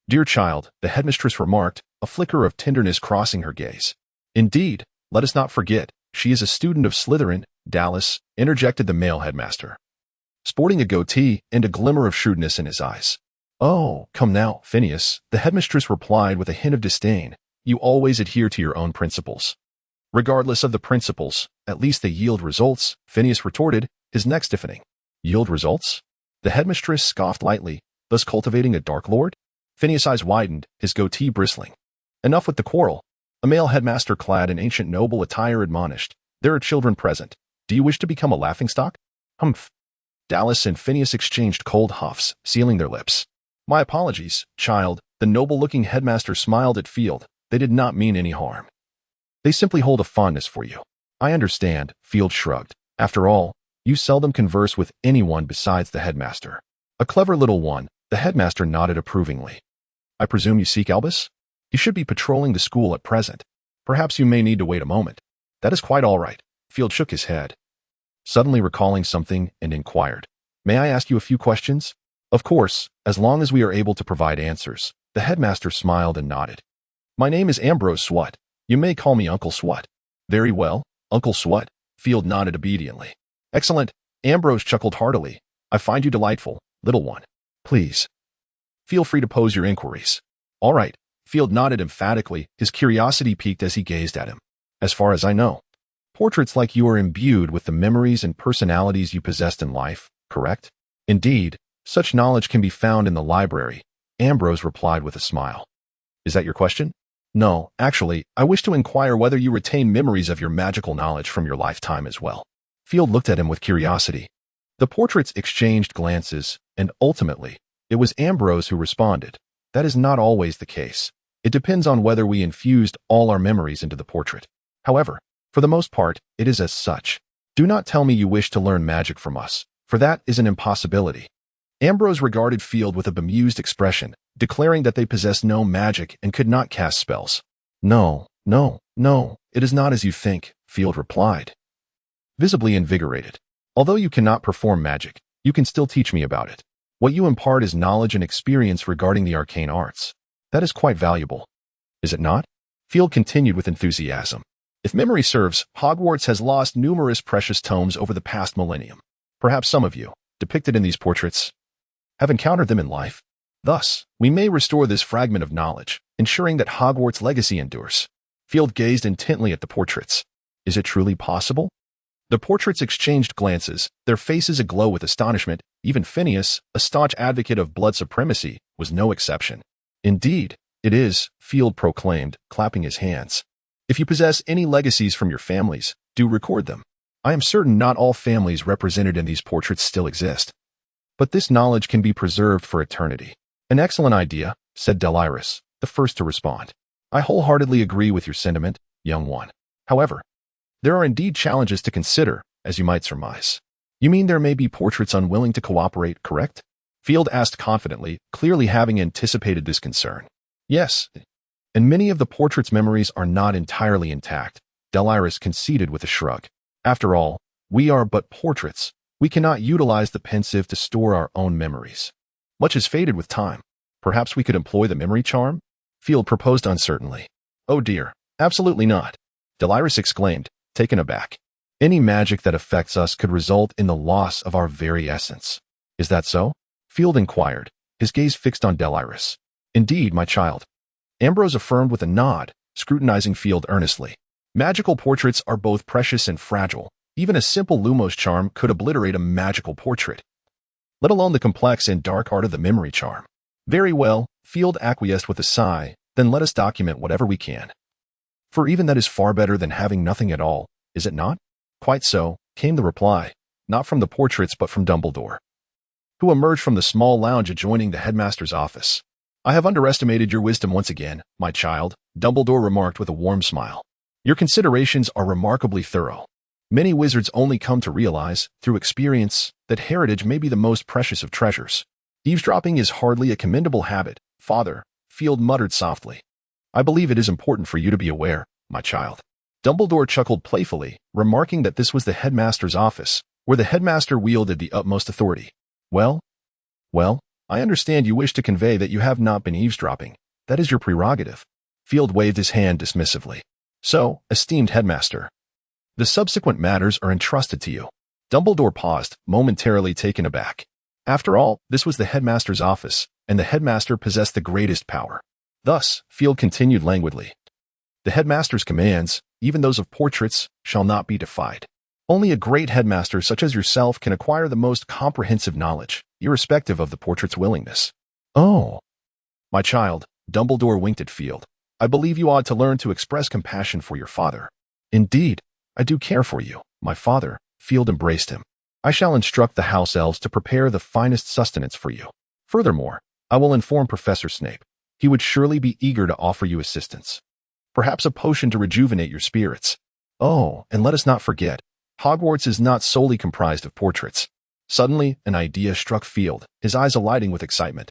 "Dear child," the headmistress remarked, a flicker of tenderness crossing her gaze. "Indeed, let us not forget, she is a student of Slytherin." "Dallas," interjected the male headmaster, sporting a goatee and a glimmer of shrewdness in his eyes. "Oh, come now, Phineas," the headmistress replied with a hint of disdain. "You always adhere to your own principles." "Regardless of the principles, at least they yield results," Phineas retorted, his neck stiffening. "Yield results?" The headmistress scoffed lightly, "thus cultivating a Dark Lord?" Phineas' eyes widened, his goatee bristling. "Enough with the quarrel." A male headmaster clad in ancient noble attire admonished, "There are children present. Do you wish to become a laughingstock?" "Humph." Dallas and Phineas exchanged cold huffs, sealing their lips. "My apologies, child," the noble-looking headmaster smiled at Field. "They did not mean any harm. They simply hold a fondness for you." "I understand," Field shrugged. "After all, you seldom converse with anyone besides the headmaster." "A clever little one," the headmaster nodded approvingly. "I presume you seek Albus? You should be patrolling the school at present. Perhaps you may need to wait a moment." "That is quite all right." Field shook his head, suddenly recalling something, and inquired, "May I ask you a few questions?" "Of course, as long as we are able to provide answers." The headmaster smiled and nodded. "My name is Ambrose Swat. You may call me Uncle Swat." "Very well, Uncle Swat." Field nodded obediently. "Excellent." Ambrose chuckled heartily. "I find you delightful, little one. Please, feel free to pose your inquiries." "All right." Field nodded emphatically, his curiosity piqued as he gazed at him. "As far as I know, portraits like you are imbued with the memories and personalities you possessed in life, correct?" "Indeed, such knowledge can be found in the library," Ambrose replied with a smile. "Is that your question?" "No, actually, I wish to inquire whether you retain memories of your magical knowledge from your lifetime as well." Field looked at him with curiosity. The portraits exchanged glances, and ultimately, it was Ambrose who responded. "That is not always the case. It depends on whether we infused all our memories into the portrait. However, for the most part, it is as such. Do not tell me you wish to learn magic from us, for that is an impossibility." Ambrose regarded Field with a bemused expression, declaring that they possessed no magic and could not cast spells. No, it is not as you think," Field replied, visibly invigorated. "Although you cannot perform magic, you can still teach me about it. What you impart is knowledge and experience regarding the arcane arts. That is quite valuable. Is it not?" Field continued with enthusiasm. "If memory serves, Hogwarts has lost numerous precious tomes over the past millennium. Perhaps some of you, depicted in these portraits, have encountered them in life. Thus, we may restore this fragment of knowledge, ensuring that Hogwarts' legacy endures." Field gazed intently at the portraits. "Is it truly possible?" The portraits exchanged glances, their faces aglow with astonishment. Even Phineas, a staunch advocate of blood supremacy, was no exception. "Indeed, it is," Field proclaimed, clapping his hands. "If you possess any legacies from your families, do record them. I am certain not all families represented in these portraits still exist. But this knowledge can be preserved for eternity." "An excellent idea," said Delacours, the first to respond. "I wholeheartedly agree with your sentiment, young one. However, there are indeed challenges to consider, as you might surmise." "You mean there may be portraits unwilling to cooperate, correct?" Field asked confidently, clearly having anticipated this concern. "Yes, and many of the portraits' memories are not entirely intact," Delacours conceded with a shrug. "After all, we are but portraits. We cannot utilize the pensive to store our own memories. Much has faded with time. Perhaps we could employ the memory charm?" Field proposed uncertainly. "Oh dear, absolutely not," Delacours exclaimed, taken aback. "Any magic that affects us could result in the loss of our very essence." "Is that so?" Field inquired, his gaze fixed on Delacours. "Indeed, my child," Ambrose affirmed with a nod, scrutinizing Field earnestly. "Magical portraits are both precious and fragile. Even a simple Lumos charm could obliterate a magical portrait, let alone the complex and dark art of the memory charm." "Very well," Field acquiesced with a sigh, "then let us document whatever we can. For even that is far better than having nothing at all, is it not?" "Quite so," came the reply. not from the portraits but from Dumbledore, who emerged from the small lounge adjoining the headmaster's office. "I have underestimated your wisdom once again, my child," Dumbledore remarked with a warm smile. "Your considerations are remarkably thorough. Many wizards only come to realize, through experience, that heritage may be the most precious of treasures. Eavesdropping is hardly a commendable habit, Father," Field muttered softly. "I believe it is important for you to be aware, my child." Dumbledore chuckled playfully, remarking that this was the headmaster's office, where the headmaster wielded the utmost authority. Well, I understand you wish to convey that you have not been eavesdropping. That is your prerogative." Field waved his hand dismissively. "So, esteemed headmaster, the subsequent matters are entrusted to you." Dumbledore paused, momentarily taken aback. After all, this was the headmaster's office, and the headmaster possessed the greatest power. "Thus," Field continued languidly, "the headmaster's commands, even those of portraits, shall not be defied. Only a great headmaster such as yourself can acquire the most comprehensive knowledge, irrespective of the portrait's willingness." "Oh, my child," Dumbledore winked at Field, "I believe you ought to learn to express compassion for your father." "Indeed, I do care for you, my father," Field embraced him. "I shall instruct the house elves to prepare the finest sustenance for you. Furthermore, I will inform Professor Snape. He would surely be eager to offer you assistance. Perhaps a potion to rejuvenate your spirits. Oh, and let us not forget, Hogwarts is not solely comprised of portraits." Suddenly, an idea struck Field, his eyes alighting with excitement.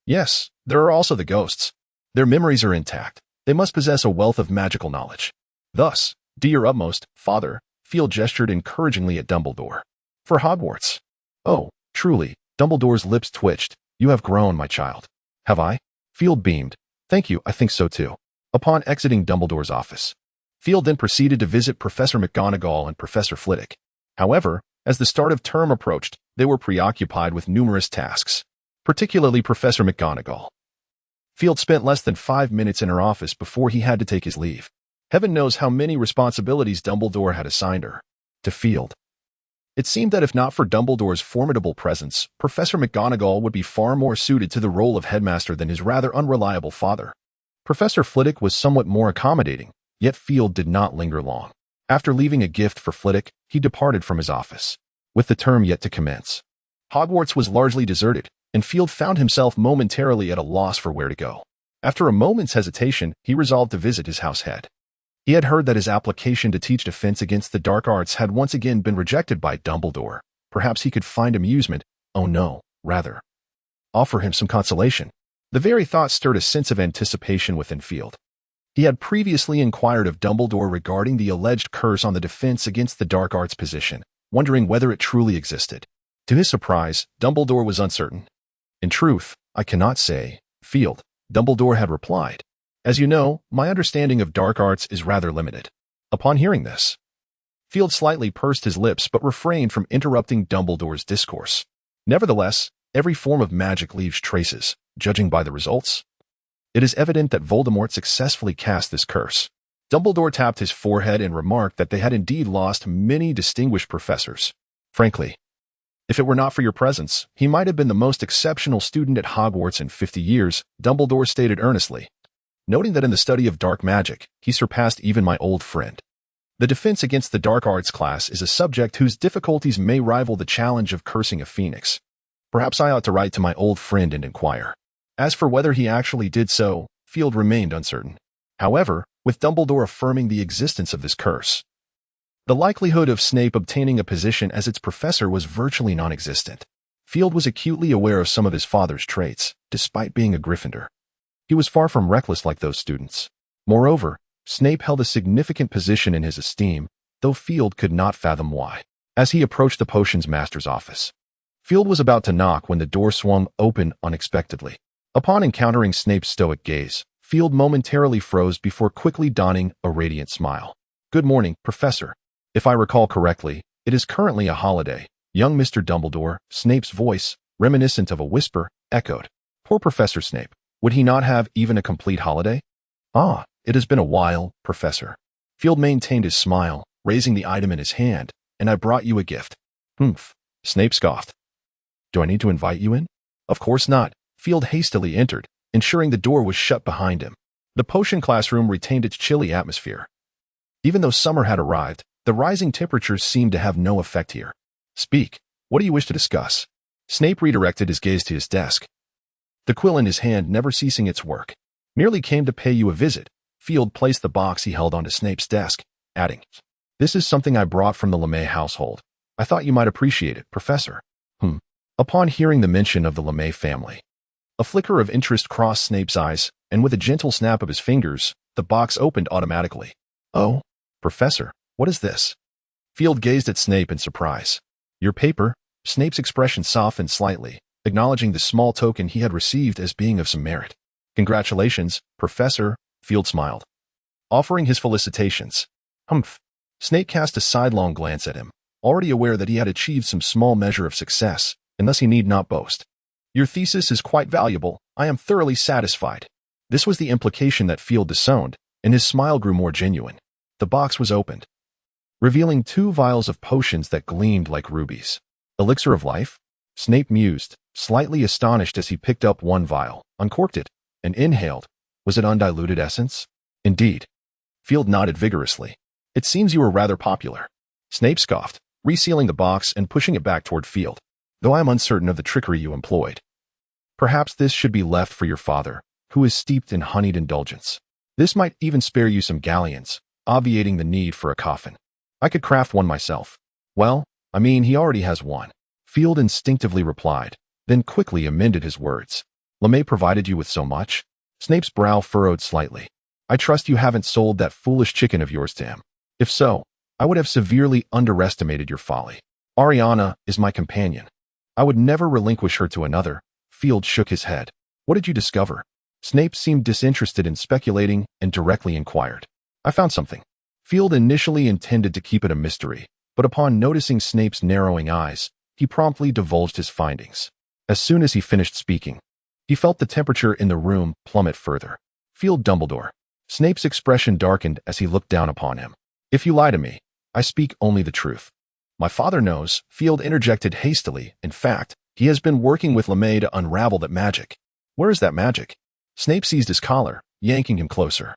"Yes, there are also the ghosts. Their memories are intact. They must possess a wealth of magical knowledge. Thus, do your utmost, Father," Field gestured encouragingly at Dumbledore. "For Hogwarts." "Oh, truly," Dumbledore's lips twitched. "You have grown, my child." "Have I?" Field beamed. "Thank you, I think so too." Upon exiting Dumbledore's office, Field then proceeded to visit Professor McGonagall and Professor Flitwick. However, as the start of term approached, they were preoccupied with numerous tasks, particularly Professor McGonagall. Field spent less than 5 minutes in her office before he had to take his leave. Heaven knows how many responsibilities Dumbledore had assigned her. To Field, it seemed that if not for Dumbledore's formidable presence, Professor McGonagall would be far more suited to the role of headmaster than his rather unreliable father. Professor Flitwick was somewhat more accommodating, yet Field did not linger long. After leaving a gift for Flitwick, he departed from his office, with the term yet to commence. Hogwarts was largely deserted, and Field found himself momentarily at a loss for where to go. After a moment's hesitation, he resolved to visit his house head. He had heard that his application to teach defense against the dark arts had once again been rejected by Dumbledore. Perhaps he could find amusement, rather, offer him some consolation. The very thought stirred a sense of anticipation within Field. He had previously inquired of Dumbledore regarding the alleged curse on the defense against the dark arts position, wondering whether it truly existed. To his surprise, Dumbledore was uncertain. "In truth, I cannot say, Field," Dumbledore had replied. "As you know, my understanding of dark arts is rather limited." Upon hearing this, Field slightly pursed his lips but refrained from interrupting Dumbledore's discourse. Nevertheless, every form of magic leaves traces, judging by the results. It is evident that Voldemort successfully cast this curse. Dumbledore tapped his forehead and remarked that they had indeed lost many distinguished professors. "Frankly, if it were not for your presence, he might have been the most exceptional student at Hogwarts in 50 years, Dumbledore stated earnestly, noting that in the study of dark magic, he surpassed even my old friend. The defense against the dark arts class is a subject whose difficulties may rival the challenge of cursing a phoenix. Perhaps I ought to write to my old friend and inquire." As for whether he actually did so, Field remained uncertain. However, with Dumbledore affirming the existence of this curse, the likelihood of Snape obtaining a position as its professor was virtually non-existent. Field was acutely aware of some of his father's traits, despite being a Gryffindor. He was far from reckless like those students. Moreover, Snape held a significant position in his esteem, though Field could not fathom why. As he approached the potions master's office, Field was about to knock when the door swung open unexpectedly. Upon encountering Snape's stoic gaze, Field momentarily froze before quickly donning a radiant smile. "Good morning, Professor. If I recall correctly, it is currently a holiday." Young Mr. Dumbledore, Snape's voice, reminiscent of a whisper, echoed. Poor Professor Snape. Would he not have even a complete holiday? "Ah, it has been a while, Professor." Field maintained his smile, raising the item in his hand. "And I brought you a gift." "Humph," Snape scoffed. "Do I need to invite you in?" "Of course not." Field hastily entered, ensuring the door was shut behind him. The potion classroom retained its chilly atmosphere. Even though summer had arrived, the rising temperatures seemed to have no effect here. Speak. What do you wish to discuss? Snape redirected his gaze to his desk, the quill in his hand never ceasing its work. Merely came to pay you a visit. Field placed the box he held onto Snape's desk, adding, "This is something I brought from the LeMay household. I thought you might appreciate it, Professor." Upon hearing the mention of the LeMay family, a flicker of interest crossed Snape's eyes, and with a gentle snap of his fingers, the box opened automatically. "Oh, Professor, what is this?" Field gazed at Snape in surprise. "Your paper." Snape's expression softened slightly, acknowledging the small token he had received as being of some merit. "Congratulations, Professor," Field smiled, offering his felicitations. "Humph." Snape cast a sidelong glance at him, already aware that he had achieved some small measure of success, and thus he need not boast. "Your thesis is quite valuable. I am thoroughly satisfied." This was the implication that Field disowned, and his smile grew more genuine. The box was opened, revealing 2 vials of potions that gleamed like rubies. "Elixir of life?" Snape mused, slightly astonished as he picked up one vial, uncorked it, and inhaled. Was it undiluted essence? Indeed. Field nodded vigorously. "It seems you were rather popular." Snape scoffed, resealing the box and pushing it back toward Field. "Though I am uncertain of the trickery you employed. Perhaps this should be left for your father, who is steeped in honeyed indulgence. This might even spare you some galleons, obviating the need for a coffin. I could craft one myself." "Well, I mean, he already has one," Field instinctively replied, then quickly amended his words. "LeMay provided you with so much?" Snape's brow furrowed slightly. "I trust you haven't sold that foolish chicken of yours to him. If so, I would have severely underestimated your folly. Ariana is my companion. I would never relinquish her to another." Field shook his head. "What did you discover?" Snape seemed disinterested in speculating and directly inquired. "I found something." Field initially intended to keep it a mystery, but upon noticing Snape's narrowing eyes, he promptly divulged his findings. As soon as he finished speaking, he felt the temperature in the room plummet further. "Field Dumbledore." Snape's expression darkened as he looked down upon him. "If you lie to me, I speak only the truth." "My father knows," Field interjected hastily. "In fact, he has been working with LeMay to unravel that magic." "Where is that magic?" Snape seized his collar, yanking him closer.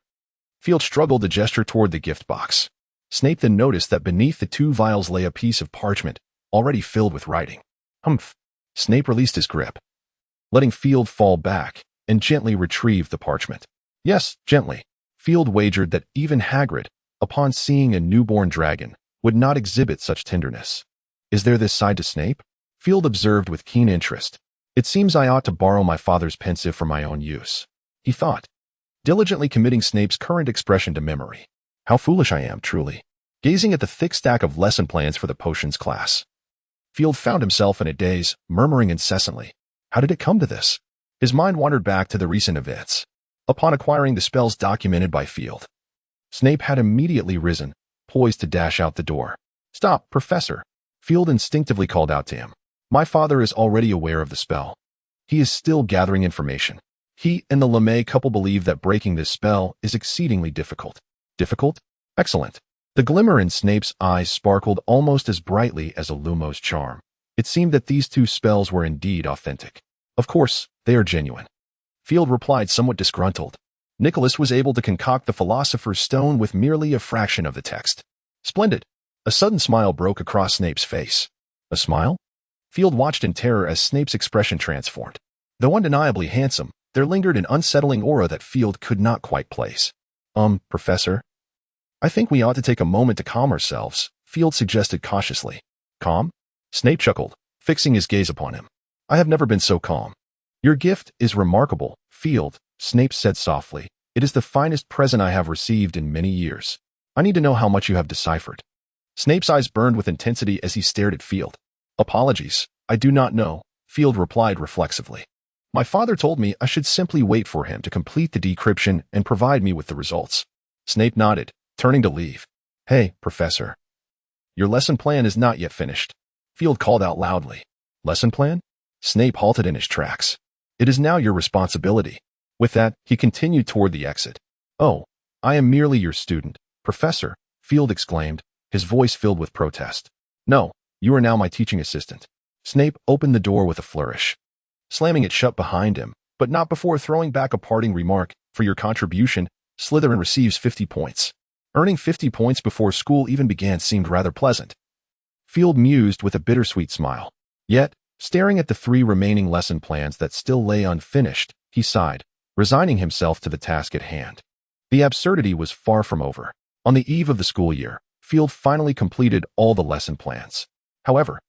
Field struggled to gesture toward the gift box. Snape then noticed that beneath the 2 vials lay a piece of parchment, already filled with writing. "Humph." Snape released his grip, letting Field fall back, and gently retrieved the parchment. "Yes, gently." Field wagered that even Hagrid, upon seeing a newborn dragon, would not exhibit such tenderness. "Is there this side to Snape?" Field observed with keen interest. "It seems I ought to borrow my father's pensive for my own use," he thought, diligently committing Snape's current expression to memory. "How foolish I am, truly." Gazing at the thick stack of lesson plans for the potions class, Field found himself in a daze, murmuring incessantly, "How did it come to this?" His mind wandered back to the recent events. Upon acquiring the spells documented by Field, Snape had immediately risen, poised to dash out the door. "Stop, Professor," Field instinctively called out to him. "My father is already aware of the spell. He is still gathering information. He and the LeMay couple believe that breaking this spell is exceedingly difficult." "Difficult? Excellent." The glimmer in Snape's eyes sparkled almost as brightly as a Lumos charm. It seemed that these 2 spells were indeed authentic. "Of course, they are genuine," Field replied, somewhat disgruntled. "Nicholas was able to concoct the Philosopher's Stone with merely a fraction of the text." "Splendid." A sudden smile broke across Snape's face. "A smile?" Field watched in terror as Snape's expression transformed. Though undeniably handsome, there lingered an unsettling aura that Field could not quite place. Professor, I think we ought to take a moment to calm ourselves," Field suggested cautiously. "Calm?" Snape chuckled, fixing his gaze upon him. "I have never been so calm." "Your gift is remarkable, Field," Snape said softly. "It is the finest present I have received in many years. I need to know how much you have deciphered." Snape's eyes burned with intensity as he stared at Field. "Apologies, I do not know," Field replied reflexively. "My father told me I should simply wait for him to complete the decryption and provide me with the results." Snape nodded, turning to leave. "Hey, Professor. Your lesson plan is not yet finished," Field called out loudly. "Lesson plan?" Snape halted in his tracks. "It is now your responsibility." With that, he continued toward the exit. "Oh, I am merely your student, Professor," Field exclaimed, his voice filled with protest. "No, you are now my teaching assistant." Snape opened the door with a flourish, slamming it shut behind him, but not before throwing back a parting remark. "For your contribution, Slytherin receives 50 points. Earning 50 points before school even began seemed rather pleasant." Field mused with a bittersweet smile. Yet, staring at the 3 remaining lesson plans that still lay unfinished, he sighed, resigning himself to the task at hand. The absurdity was far from over. On the eve of the school year, Field finally completed all the lesson plans. However,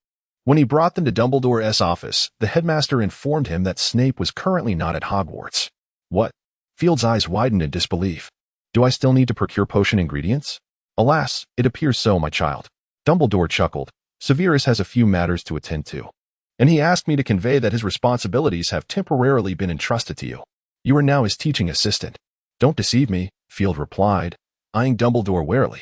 when he brought them to Dumbledore's office, the headmaster informed him that Snape was currently not at Hogwarts. What? Field's eyes widened in disbelief. Do I still need to procure potion ingredients? Alas, it appears so, my child. Dumbledore chuckled. Severus has a few matters to attend to, and he asked me to convey that his responsibilities have temporarily been entrusted to you. You are now his teaching assistant. Don't deceive me, Field replied, eyeing Dumbledore warily.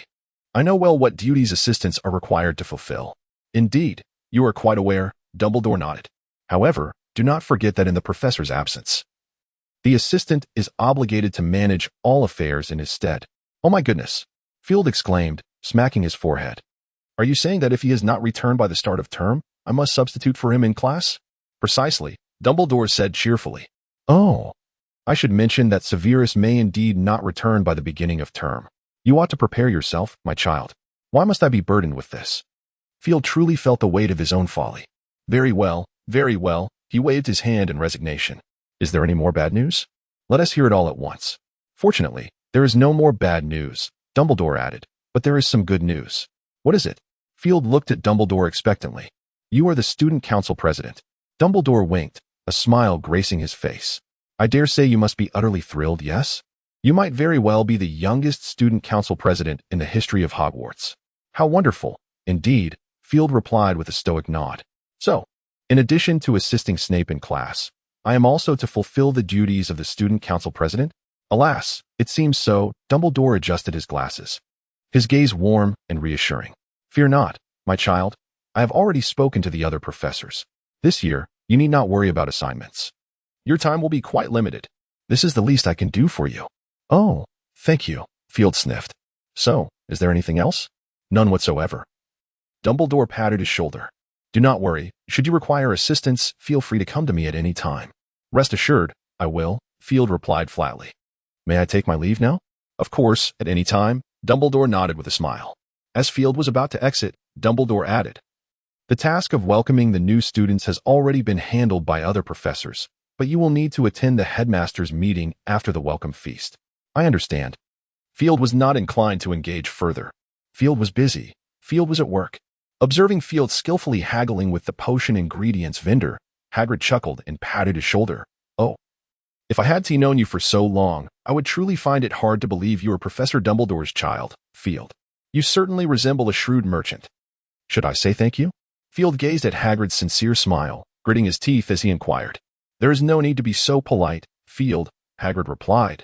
I know well what duties assistants are required to fulfill. Indeed, you are quite aware, Dumbledore nodded. However, do not forget that in the professor's absence, the assistant is obligated to manage all affairs in his stead. Oh my goodness, Field exclaimed, smacking his forehead. Are you saying that if he is not returned by the start of term, I must substitute for him in class? Precisely, Dumbledore said cheerfully. Oh, I should mention that Severus may indeed not return by the beginning of term. You ought to prepare yourself, my child. Why must I be burdened with this? Field truly felt the weight of his own folly. Very well, he waved his hand in resignation. Is there any more bad news? Let us hear it all at once. Fortunately, there is no more bad news, Dumbledore added, but there is some good news. What is it? Field looked at Dumbledore expectantly. You are the student council president. Dumbledore winked, a smile gracing his face. I dare say you must be utterly thrilled, yes? You might very well be the youngest student council president in the history of Hogwarts. How wonderful. Indeed, Field replied with a stoic nod. So, in addition to assisting Snape in class, I am also to fulfill the duties of the student council president? Alas, it seems so. Dumbledore adjusted his glasses, his gaze warm and reassuring. Fear not, my child. I have already spoken to the other professors. This year, you need not worry about assignments. Your time will be quite limited. This is the least I can do for you. Oh, thank you, Field sniffed. So, is there anything else? None whatsoever. Dumbledore patted his shoulder. Do not worry. Should you require assistance, feel free to come to me at any time. Rest assured, I will, Field replied flatly. May I take my leave now? Of course, at any time, Dumbledore nodded with a smile. As Field was about to exit, Dumbledore added, the task of welcoming the new students has already been handled by other professors, but you will need to attend the headmaster's meeting after the welcome feast. I understand. Field was not inclined to engage further. Field was busy. Field was at work. Observing Field skillfully haggling with the potion ingredients vendor, Hagrid chuckled and patted his shoulder. Oh, if I had known you for so long, I would truly find it hard to believe you were Professor Dumbledore's child, Field. You certainly resemble a shrewd merchant. Should I say thank you? Field gazed at Hagrid's sincere smile, gritting his teeth as he inquired. There is no need to be so polite, Field, Hagrid replied,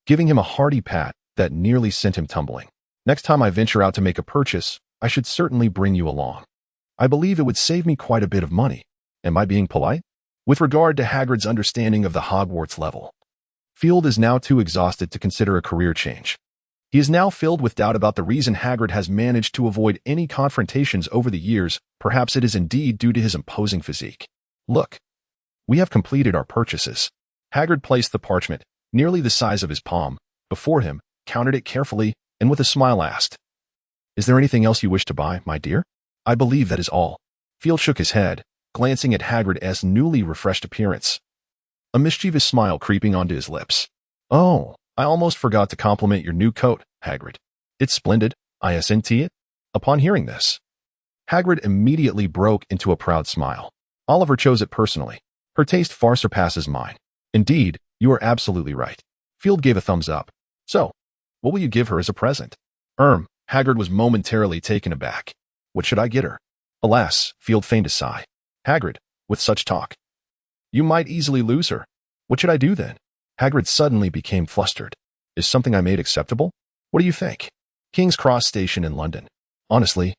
giving him a hearty pat that nearly sent him tumbling. Next time I venture out to make a purchase, I should certainly bring you along. I believe it would save me quite a bit of money. Am I being polite? With regard to Hagrid's understanding of the Hogwarts level, Field is now too exhausted to consider a career change. He is now filled with doubt about the reason Hagrid has managed to avoid any confrontations over the years. Perhaps it is indeed due to his imposing physique. Look, we have completed our purchases. Hagrid placed the parchment, nearly the size of his palm, before him, counted it carefully, and with a smile asked, Is there anything else you wish to buy, my dear? I believe that is all. Field shook his head, glancing at Hagrid's newly refreshed appearance, a mischievous smile creeping onto his lips. Oh, I almost forgot to compliment your new coat, Hagrid. It's splendid, isn't it? Upon hearing this, Hagrid immediately broke into a proud smile. Oliver chose it personally. Her taste far surpasses mine. Indeed, you are absolutely right. Field gave a thumbs up. So, what will you give her as a present? Hagrid was momentarily taken aback. What should I get her? Alas, Field feigned a sigh. Hagrid, with such talk, you might easily lose her. What should I do then? Hagrid suddenly became flustered. Is something I made acceptable? What do you think? King's Cross Station in London. Honestly,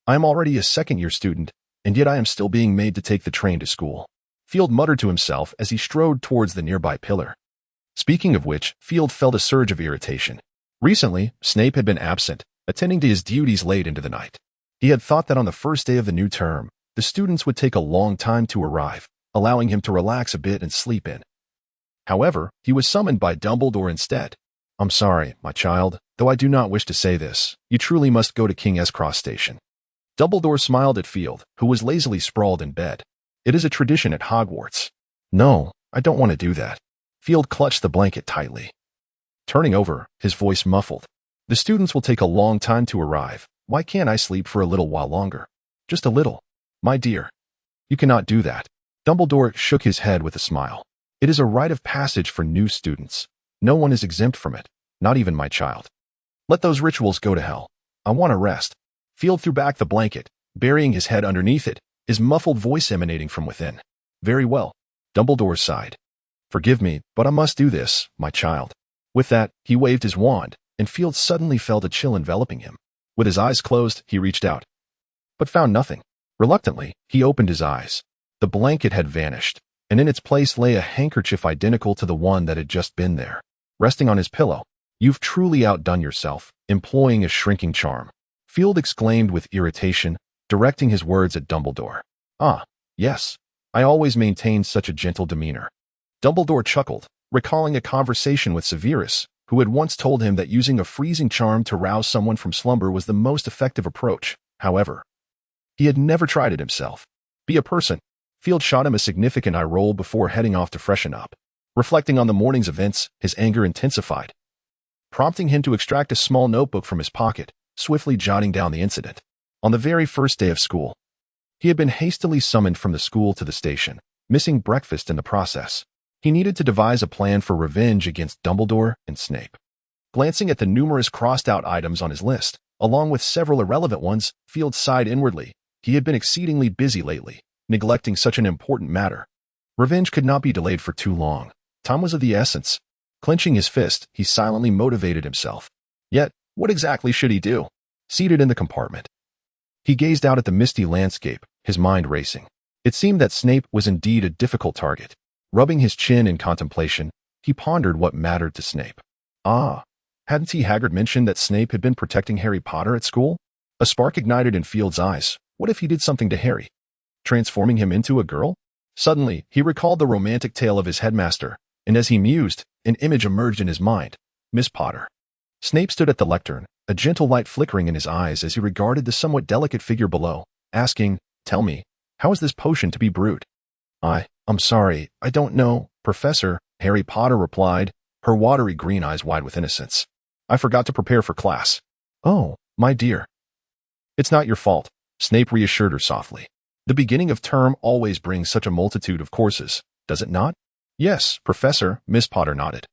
I am already a second-year student, and yet I am still being made to take the train to school. Field muttered to himself as he strode towards the nearby pillar. Speaking of which, Field felt a surge of irritation. Recently, Snape had been absent, attending to his duties late into the night. He had thought that on the first day of the new term, the students would take a long time to arrive, allowing him to relax a bit and sleep in. However, he was summoned by Dumbledore instead. I'm sorry, my child, though I do not wish to say this. You truly must go to King's Cross Station. Dumbledore smiled at Field, who was lazily sprawled in bed. It is a tradition at Hogwarts. No, I don't want to do that. Field clutched the blanket tightly. Turning over, his voice muffled. The students will take a long time to arrive. Why can't I sleep for a little while longer? Just a little. My dear. You cannot do that. Dumbledore shook his head with a smile. It is a rite of passage for new students. No one is exempt from it, not even my child. Let those rituals go to hell. I want to rest. Field threw back the blanket, burying his head underneath it, his muffled voice emanating from within. Very well. Dumbledore sighed. Forgive me, but I must do this, my child. With that, he waved his wand, and Field suddenly felt a chill enveloping him. With his eyes closed, he reached out, but found nothing. Reluctantly, he opened his eyes. The blanket had vanished, and in its place lay a handkerchief identical to the one that had just been there, resting on his pillow. You've truly outdone yourself, employing a shrinking charm. Field exclaimed with irritation, directing his words at Dumbledore. Ah, yes. I always maintained such a gentle demeanor. Dumbledore chuckled, recalling a conversation with Severus, who had once told him that using a freezing charm to rouse someone from slumber was the most effective approach. However, he had never tried it himself. Be a person. Field shot him a significant eye roll before heading off to freshen up. Reflecting on the morning's events, his anger intensified, prompting him to extract a small notebook from his pocket, swiftly jotting down the incident. On the very first day of school, he had been hastily summoned from the school to the station, missing breakfast in the process. He needed to devise a plan for revenge against Dumbledore and Snape. Glancing at the numerous crossed-out items on his list, along with several irrelevant ones, Field sighed inwardly. He had been exceedingly busy lately, neglecting such an important matter. Revenge could not be delayed for too long. Time was of the essence. Clenching his fist, he silently motivated himself. Yet, what exactly should he do? Seated in the compartment, he gazed out at the misty landscape, his mind racing. It seemed that Snape was indeed a difficult target. Rubbing his chin in contemplation, he pondered what mattered to Snape. Ah, hadn't Hagrid mentioned that Snape had been protecting Harry Potter at school? A spark ignited in Field's eyes. What if he did something to Harry, transforming him into a girl? Suddenly, he recalled the romantic tale of his headmaster, and as he mused, an image emerged in his mind. Miss Potter. Snape stood at the lectern, a gentle light flickering in his eyes as he regarded the somewhat delicate figure below, asking, Tell me, how is this potion to be brewed? I'm sorry, I don't know, Professor, Harry Potter replied, her watery green eyes wide with innocence. I forgot to prepare for class. Oh, my dear. It's not your fault, Snape reassured her softly. The beginning of term always brings such a multitude of courses, does it not? Yes, Professor, Miss Potter nodded.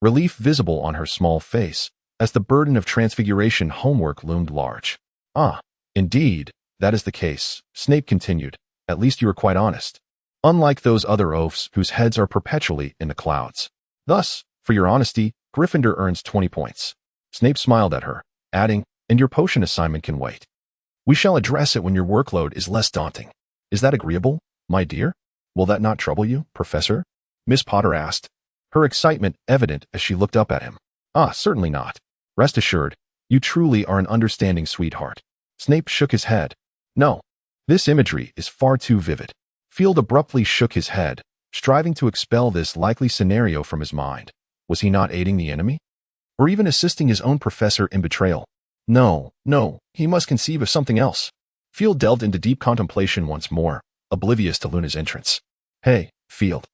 Relief visible on her small face, as the burden of transfiguration homework loomed large. Ah, indeed, that is the case, Snape continued. At least you are quite honest. Unlike those other oafs whose heads are perpetually in the clouds. Thus, for your honesty, Gryffindor earns 20 points. Snape smiled at her, adding, And your potion assignment can wait. We shall address it when your workload is less daunting. Is that agreeable, my dear? Will that not trouble you, Professor? Miss Potter asked, her excitement evident as she looked up at him. Ah, certainly not. Rest assured, you truly are an understanding sweetheart. Snape shook his head. No, this imagery is far too vivid. Field abruptly shook his head, striving to expel this likely scenario from his mind. Was he not aiding the enemy? Or even assisting his own professor in betrayal? No, he must conceive of something else. Field delved into deep contemplation once more, oblivious to Luna's entrance. Hey, Field,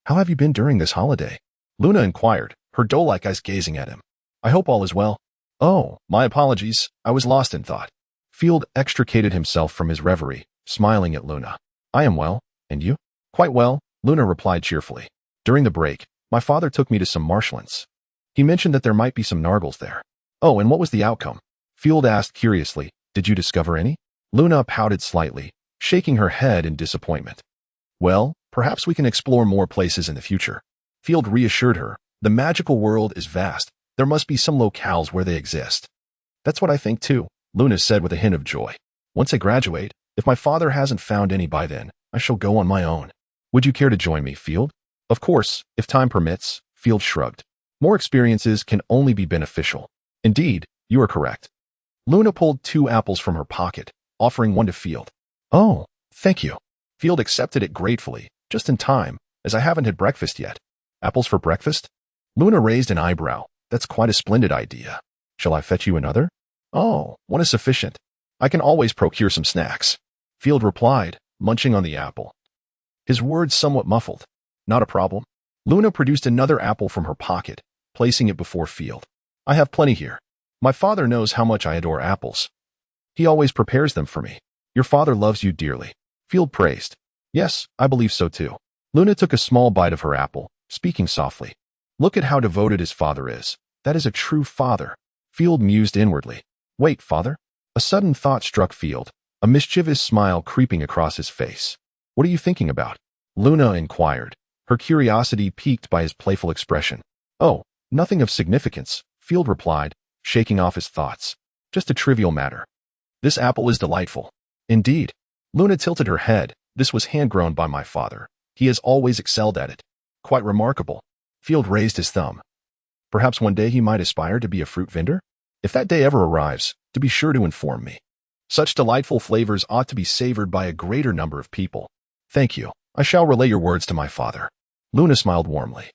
how have you been during this holiday? Luna inquired, her doe-like eyes gazing at him. I hope all is well. Oh, my apologies, I was lost in thought. Field extricated himself from his reverie, smiling at Luna. I am well, and you? Quite well, Luna replied cheerfully. During the break, my father took me to some marshlands. He mentioned that there might be some nargles there. Oh, and what was the outcome? Field asked curiously. Did you discover any? Luna pouted slightly, shaking her head in disappointment. Well, perhaps we can explore more places in the future. Field reassured her. The magical world is vast. There must be some locales where they exist. That's what I think too, Luna said with a hint of joy. Once I graduate, if my father hasn't found any by then, I shall go on my own. Would you care to join me, Field? Of course, if time permits, Field shrugged. More experiences can only be beneficial. Indeed, you are correct. Luna pulled 2 apples from her pocket, offering one to Field. Oh, thank you. Field accepted it gratefully, just in time, as I haven't had breakfast yet. Apples for breakfast? Luna raised an eyebrow. That's quite a splendid idea. Shall I fetch you another? Oh, one is sufficient. I can always procure some snacks, Field replied, munching on the apple. His words somewhat muffled. Not a problem. Luna produced another apple from her pocket, placing it before Field. I have plenty here. My father knows how much I adore apples. He always prepares them for me. Your father loves you dearly, Field praised. Yes, I believe so too. Luna took a small bite of her apple, speaking softly. Look at how devoted his father is. That is a true father. Field mused inwardly. Wait, father? A sudden thought struck Field, a mischievous smile creeping across his face. What are you thinking about? Luna inquired, her curiosity piqued by his playful expression. Oh, nothing of significance, Field replied, shaking off his thoughts. Just a trivial matter. This apple is delightful. Indeed. Luna tilted her head. This was hand-grown by my father. He has always excelled at it. Quite remarkable. Field raised his thumb. Perhaps one day he might aspire to be a fruit vendor? If that day ever arrives, to be sure to inform me. Such delightful flavors ought to be savored by a greater number of people. Thank you. I shall relay your words to my father. Luna smiled warmly.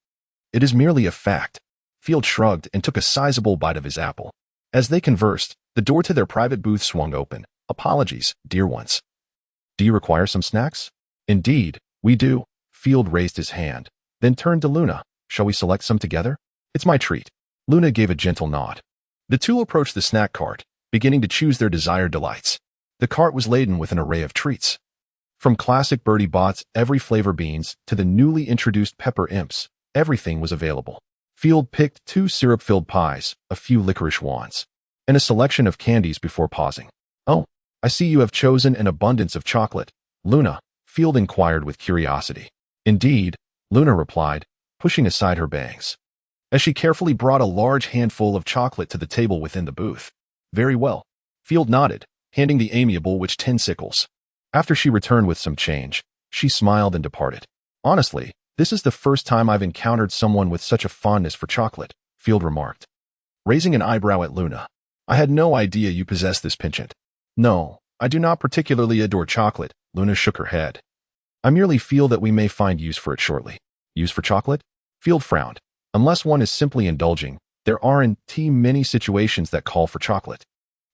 It is merely a fact. Field shrugged and took a sizable bite of his apple. As they conversed, the door to their private booth swung open. Apologies, dear ones. Do you require some snacks? Indeed, we do. Field raised his hand, then turned to Luna. Shall we select some together? It's my treat. Luna gave a gentle nod. The two approached the snack cart, beginning to choose their desired delights. The cart was laden with an array of treats. From classic Bertie Bott's every flavor beans to the newly introduced pepper imps, everything was available. Field picked 2 syrup-filled pies, a few licorice wands, and a selection of candies before pausing. Oh, I see you have chosen an abundance of chocolate, Luna, Field inquired with curiosity. Indeed, Luna replied, pushing aside her bangs, as she carefully brought a large handful of chocolate to the table within the booth. Very well. Field nodded, handing the amiable witch 10 sickles. After she returned with some change, she smiled and departed. Honestly, this is the first time I've encountered someone with such a fondness for chocolate, Field remarked, raising an eyebrow at Luna. I had no idea you possessed this penchant. No, I do not particularly adore chocolate, Luna shook her head. I merely feel that we may find use for it shortly. Use for chocolate? Field frowned. Unless one is simply indulging, there are many situations that call for chocolate.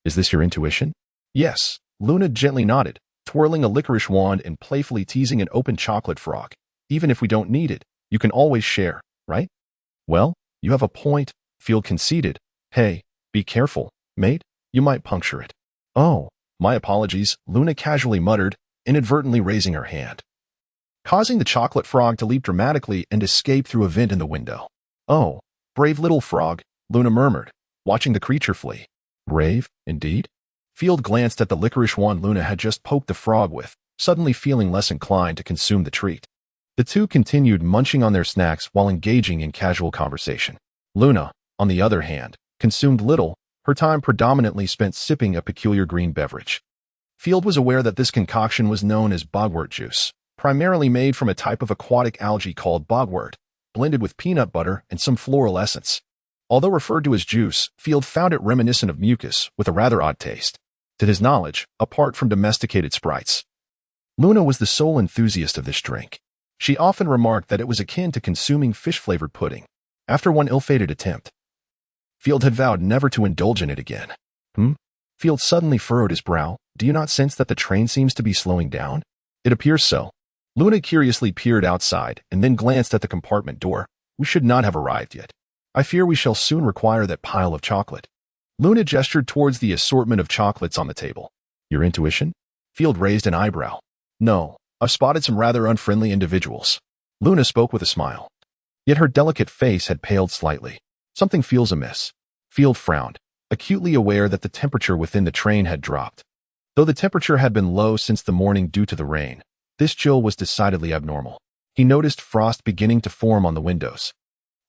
Is this your intuition? Yes, Luna gently nodded, twirling a licorice wand and playfully teasing an open chocolate frog. Even if we don't need it, you can always share, right? Well, you have a point, Field conceded. Hey, be careful, mate, you might puncture it. Oh, my apologies, Luna casually muttered, inadvertently raising her hand, causing the chocolate frog to leap dramatically and escape through a vent in the window. Oh, brave little frog, Luna murmured, watching the creature flee. Brave, indeed? Field glanced at the licorice wand Luna had just poked the frog with, suddenly feeling less inclined to consume the treat. The two continued munching on their snacks while engaging in casual conversation. Luna, on the other hand, consumed little, her time predominantly spent sipping a peculiar green beverage. Field was aware that this concoction was known as bogwort juice, primarily made from a type of aquatic algae called bogwort, blended with peanut butter and some floral essence. Although referred to as juice, Field found it reminiscent of mucus with a rather odd taste, to his knowledge, apart from domesticated sprites. Luna was the sole enthusiast of this drink. She often remarked that it was akin to consuming fish-flavored pudding. After one ill-fated attempt, Field had vowed never to indulge in it again. Field suddenly furrowed his brow. Do you not sense that the train seems to be slowing down? It appears so. Luna curiously peered outside and then glanced at the compartment door. We should not have arrived yet. I fear we shall soon require that pile of chocolate. Luna gestured towards the assortment of chocolates on the table. Your intuition? Field raised an eyebrow. No, I've spotted some rather unfriendly individuals. Luna spoke with a smile. Yet her delicate face had paled slightly. Something feels amiss. Field frowned, acutely aware that the temperature within the train had dropped. Though the temperature had been low since the morning due to the rain, this chill was decidedly abnormal. He noticed frost beginning to form on the windows,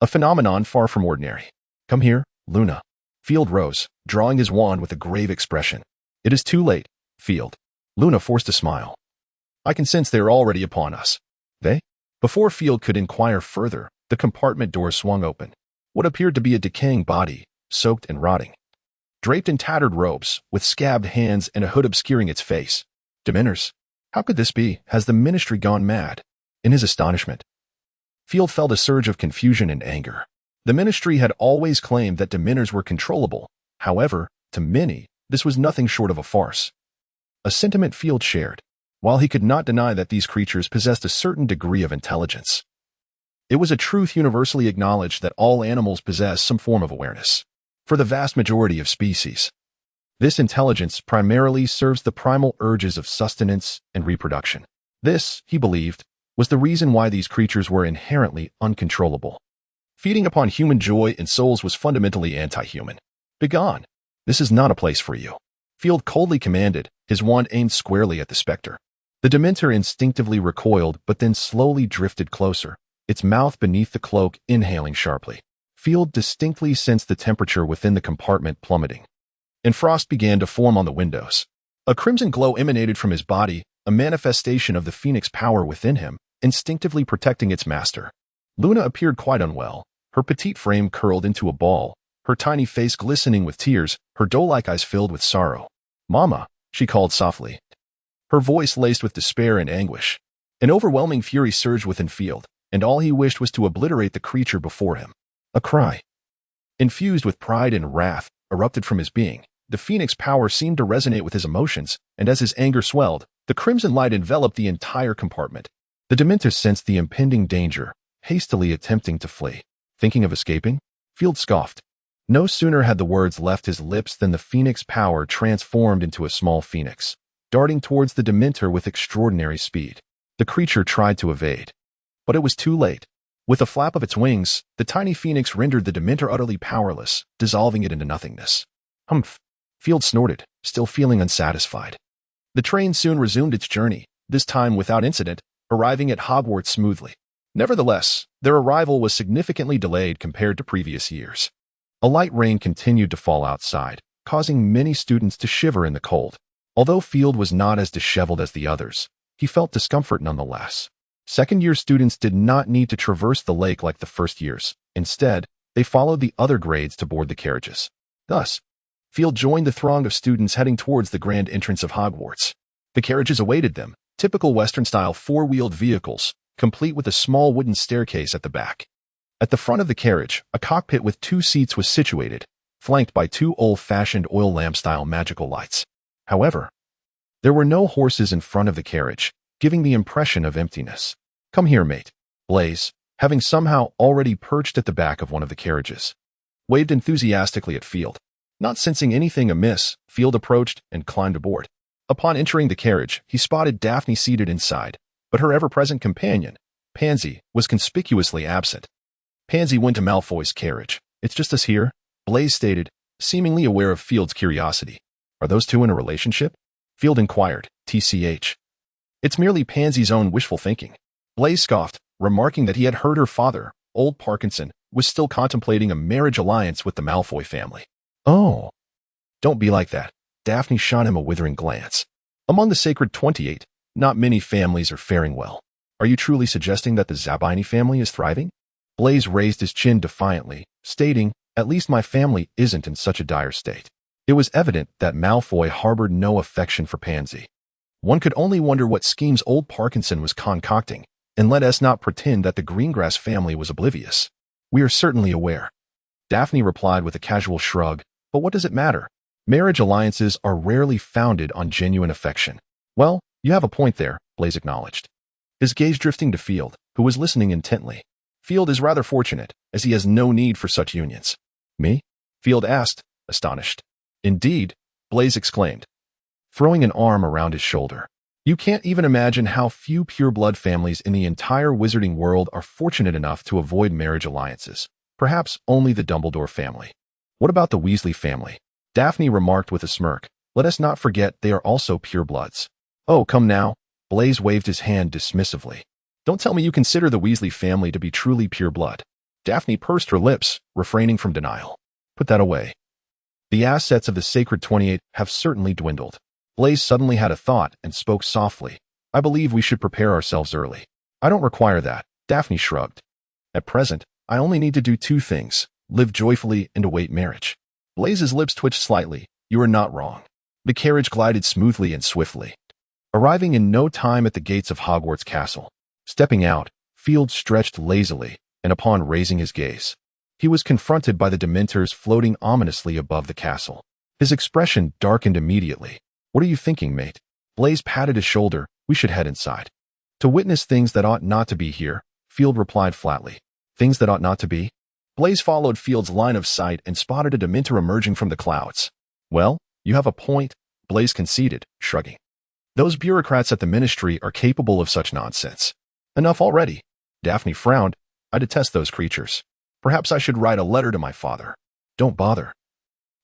a phenomenon far from ordinary. Come here, Luna. Field rose, drawing his wand with a grave expression. It is too late, Field. Luna forced a smile. I can sense they are already upon us. They? Before Field could inquire further, the compartment door swung open. What appeared to be a decaying body, soaked and rotting, draped in tattered robes, with scabbed hands and a hood obscuring its face. Dementors. How could this be? Has the ministry gone mad? In his astonishment, Field felt a surge of confusion and anger. The ministry had always claimed that Dementors were controllable. However, to many, this was nothing short of a farce. A sentiment Field shared, while he could not deny that these creatures possessed a certain degree of intelligence. It was a truth universally acknowledged that all animals possess some form of awareness. For the vast majority of species, this intelligence primarily serves the primal urges of sustenance and reproduction. This, he believed, was the reason why these creatures were inherently uncontrollable. Feeding upon human joy and souls was fundamentally anti-human. Begone! This is not a place for you. Field coldly commanded, his wand aimed squarely at the specter. The Dementor instinctively recoiled but then slowly drifted closer, its mouth beneath the cloak inhaling sharply. Field distinctly sensed the temperature within the compartment plummeting, and frost began to form on the windows. A crimson glow emanated from his body, a manifestation of the phoenix power within him, instinctively protecting its master. Luna appeared quite unwell, her petite frame curled into a ball, her tiny face glistening with tears, her doe-like eyes filled with sorrow. "Mama," she called softly, her voice laced with despair and anguish. An overwhelming fury surged within Field, and all he wished was to obliterate the creature before him. A cry, infused with pride and wrath, erupted from his being. The phoenix power seemed to resonate with his emotions, and as his anger swelled, the crimson light enveloped the entire compartment. The Dementor sensed the impending danger, hastily attempting to flee. Thinking of escaping? Field scoffed. No sooner had the words left his lips than the phoenix power transformed into a small phoenix, darting towards the Dementor with extraordinary speed. The creature tried to evade, but it was too late. With a flap of its wings, the tiny phoenix rendered the Dementor utterly powerless, dissolving it into nothingness. Humph! Field snorted, still feeling unsatisfied. The train soon resumed its journey, this time without incident, arriving at Hogwarts smoothly. Nevertheless, their arrival was significantly delayed compared to previous years. A light rain continued to fall outside, causing many students to shiver in the cold. Although Field was not as disheveled as the others, he felt discomfort nonetheless. Second-year students did not need to traverse the lake like the first years. Instead, they followed the other grades to board the carriages. Thus, Field joined the throng of students heading towards the grand entrance of Hogwarts. The carriages awaited them, typical Western-style four-wheeled vehicles, complete with a small wooden staircase at the back. At the front of the carriage, a cockpit with 2 seats was situated, flanked by 2 old-fashioned oil lamp-style magical lights. However, there were no horses in front of the carriage, giving the impression of emptiness. "Come here, mate." Blaise, having somehow already perched at the back of one of the carriages, waved enthusiastically at Field. Not sensing anything amiss, Field approached and climbed aboard. Upon entering the carriage, he spotted Daphne seated inside, but her ever-present companion, Pansy, was conspicuously absent. Pansy went to Malfoy's carriage. "It's just us here," Blaise stated, seemingly aware of Field's curiosity. "Are those two in a relationship?" Field inquired, TCH. "It's merely Pansy's own wishful thinking." Blaise scoffed, remarking that he had heard her father, old Parkinson, was still contemplating a marriage alliance with the Malfoy family. "Oh, don't be like that." Daphne shot him a withering glance. "Among the Sacred 28, not many families are faring well. Are you truly suggesting that the Zabini family is thriving?" Blaise raised his chin defiantly, stating, "At least my family isn't in such a dire state." It was evident that Malfoy harbored no affection for Pansy. One could only wonder what schemes old Parkinson was concocting, and let us not pretend that the Greengrass family was oblivious. "We are certainly aware," Daphne replied with a casual shrug, "but what does it matter? Marriage alliances are rarely founded on genuine affection." "Well, you have a point there," Blaise acknowledged, his gaze drifting to Field, who was listening intently. "Field is rather fortunate, as he has no need for such unions." "Me?" Field asked, astonished. "Indeed," Blaise exclaimed, throwing an arm around his shoulder. "You can't even imagine how few pure-blood families in the entire wizarding world are fortunate enough to avoid marriage alliances. Perhaps only the Dumbledore family." "What about the Weasley family?" Daphne remarked with a smirk. "Let us not forget they are also pure-bloods." "Oh, come now." Blaise waved his hand dismissively. "Don't tell me you consider the Weasley family to be truly pure blood." Daphne pursed her lips, refraining from denial. "Put that away. The assets of the Sacred 28 have certainly dwindled." Blaise suddenly had a thought and spoke softly. "I believe we should prepare ourselves early." "I don't require that," Daphne shrugged. "At present, I only need to do 2 things, live joyfully and await marriage." Blaise's lips twitched slightly. "You are not wrong." The carriage glided smoothly and swiftly, arriving in no time at the gates of Hogwarts Castle. Stepping out, Field stretched lazily, and upon raising his gaze, he was confronted by the Dementors floating ominously above the castle. His expression darkened immediately. What are you thinking, mate? Blaise patted his shoulder. We should head inside. To witness things that ought not to be here, Field replied flatly. Things that ought not to be? Blaise followed Field's line of sight and spotted a Dementor emerging from the clouds. Well, you have a point, Blaise conceded, shrugging. Those bureaucrats at the ministry are capable of such nonsense. Enough already. Daphne frowned. I detest those creatures. Perhaps I should write a letter to my father. Don't bother.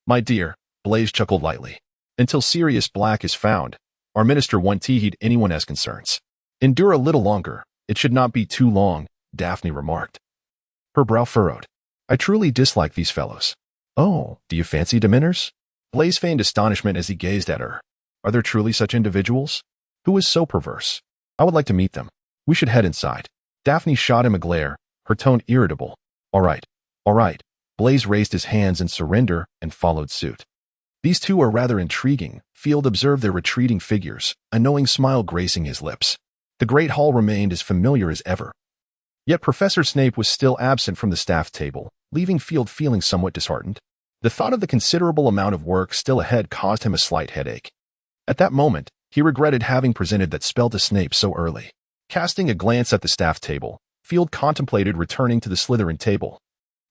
My dear, Blaise chuckled lightly. Until Sirius Black is found, our minister won't heed anyone has concerns. Endure a little longer. It should not be too long, Daphne remarked. Her brow furrowed. I truly dislike these fellows. Oh, do you fancy Dementors? Blaise feigned astonishment as he gazed at her. Are there truly such individuals? Who is so perverse? I would like to meet them. We should head inside. Daphne shot him a glare, her tone irritable. All right. Blaise raised his hands in surrender and followed suit. These two are rather intriguing, Field observed their retreating figures, a knowing smile gracing his lips. The great hall remained as familiar as ever. Yet Professor Snape was still absent from the staff table, leaving Field feeling somewhat disheartened. The thought of the considerable amount of work still ahead caused him a slight headache. At that moment, he regretted having presented that spell to Snape so early. Casting a glance at the staff table, Field contemplated returning to the Slytherin table,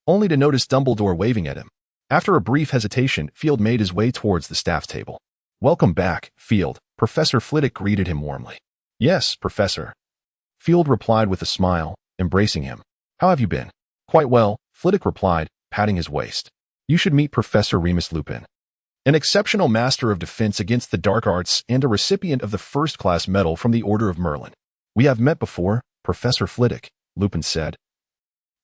only to notice Dumbledore waving at him. After a brief hesitation, Field made his way towards the staff table. Welcome back, Field, Professor Flitwick greeted him warmly. Yes, Professor. Field replied with a smile, embracing him. How have you been? Quite well, Flitwick replied, patting his waist. You should meet Professor Remus Lupin, an exceptional master of defense against the dark arts and a recipient of the first-class medal from the Order of Merlin. We have met before, Professor Flitwick, Lupin said,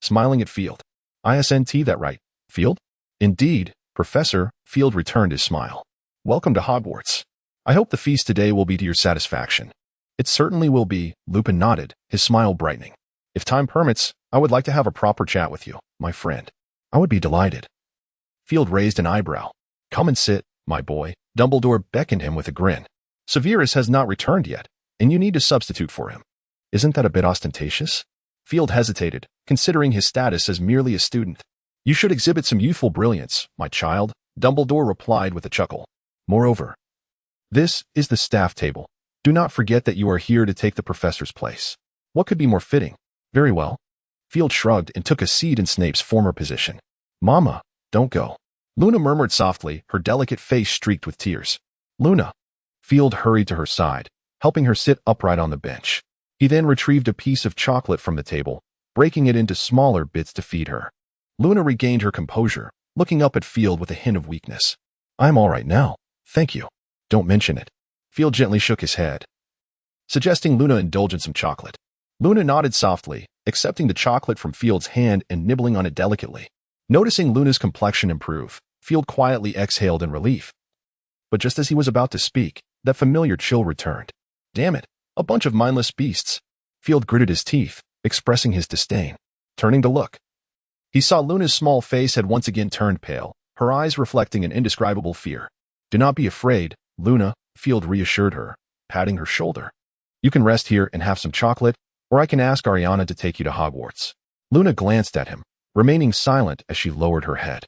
smiling at Field. ISNT that right, Field? Indeed, Professor, Field returned his smile. Welcome to Hogwarts. I hope the feast today will be to your satisfaction. It certainly will be, Lupin nodded, his smile brightening. If time permits, I would like to have a proper chat with you, my friend. I would be delighted. Field raised an eyebrow. Come and sit, my boy. Dumbledore beckoned him with a grin. Severus has not returned yet, and you need to substitute for him. Isn't that a bit ostentatious? Field hesitated, considering his status as merely a student. You should exhibit some youthful brilliance, my child, Dumbledore replied with a chuckle. Moreover, this is the staff table. Do not forget that you are here to take the professor's place. What could be more fitting? Very well. Field shrugged and took a seat in Snape's former position. Mama, don't go. Luna murmured softly, her delicate face streaked with tears. Luna. Field hurried to her side, helping her sit upright on the bench. He then retrieved a piece of chocolate from the table, breaking it into smaller bits to feed her. Luna regained her composure, looking up at Field with a hint of weakness. I'm all right now, thank you. Don't mention it. Field gently shook his head, suggesting Luna indulge in some chocolate. Luna nodded softly, accepting the chocolate from Field's hand and nibbling on it delicately. Noticing Luna's complexion improve, Field quietly exhaled in relief. But just as he was about to speak, that familiar chill returned. Damn it, a bunch of mindless beasts. Field gritted his teeth, expressing his disdain. Turning to look, he saw Luna's small face had once again turned pale, her eyes reflecting an indescribable fear. Do not be afraid, Luna, Field reassured her, patting her shoulder. You can rest here and have some chocolate, or I can ask Ariana to take you to Hogwarts. Luna glanced at him, remaining silent as she lowered her head.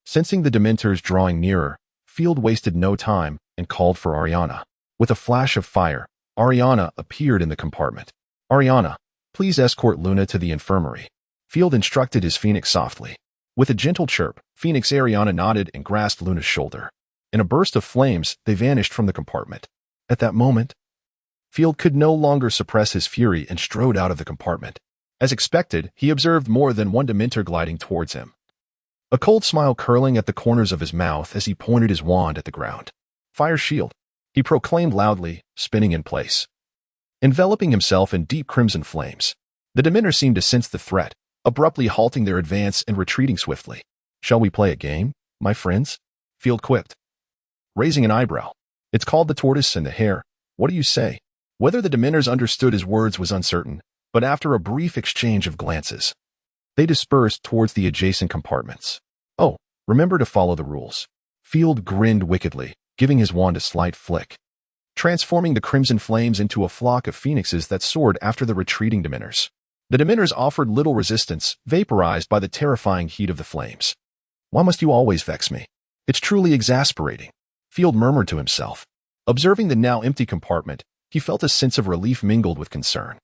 Sensing the Dementors drawing nearer, Field wasted no time and called for Ariana. With a flash of fire, Ariana appeared in the compartment. Ariana, please escort Luna to the infirmary. Field instructed his Phoenix softly. With a gentle chirp, Phoenix Ariana nodded and grasped Luna's shoulder. In a burst of flames, they vanished from the compartment. At that moment, Field could no longer suppress his fury and strode out of the compartment. As expected, he observed more than one Dementor gliding towards him, a cold smile curling at the corners of his mouth as he pointed his wand at the ground. Fire shield, he proclaimed loudly, spinning in place, enveloping himself in deep crimson flames. The Dementor seemed to sense the threat, abruptly halting their advance and retreating swiftly. Shall we play a game, my friends? Field quipped, raising an eyebrow. It's called the tortoise and the hare. What do you say? Whether the Dementors understood his words was uncertain, but after a brief exchange of glances, they dispersed towards the adjacent compartments. Oh, remember to follow the rules. Field grinned wickedly, giving his wand a slight flick, transforming the crimson flames into a flock of phoenixes that soared after the retreating Dementors. The Dementors offered little resistance, vaporized by the terrifying heat of the flames. Why must you always vex me? It's truly exasperating, Field murmured to himself. Observing the now empty compartment, he felt a sense of relief mingled with concern.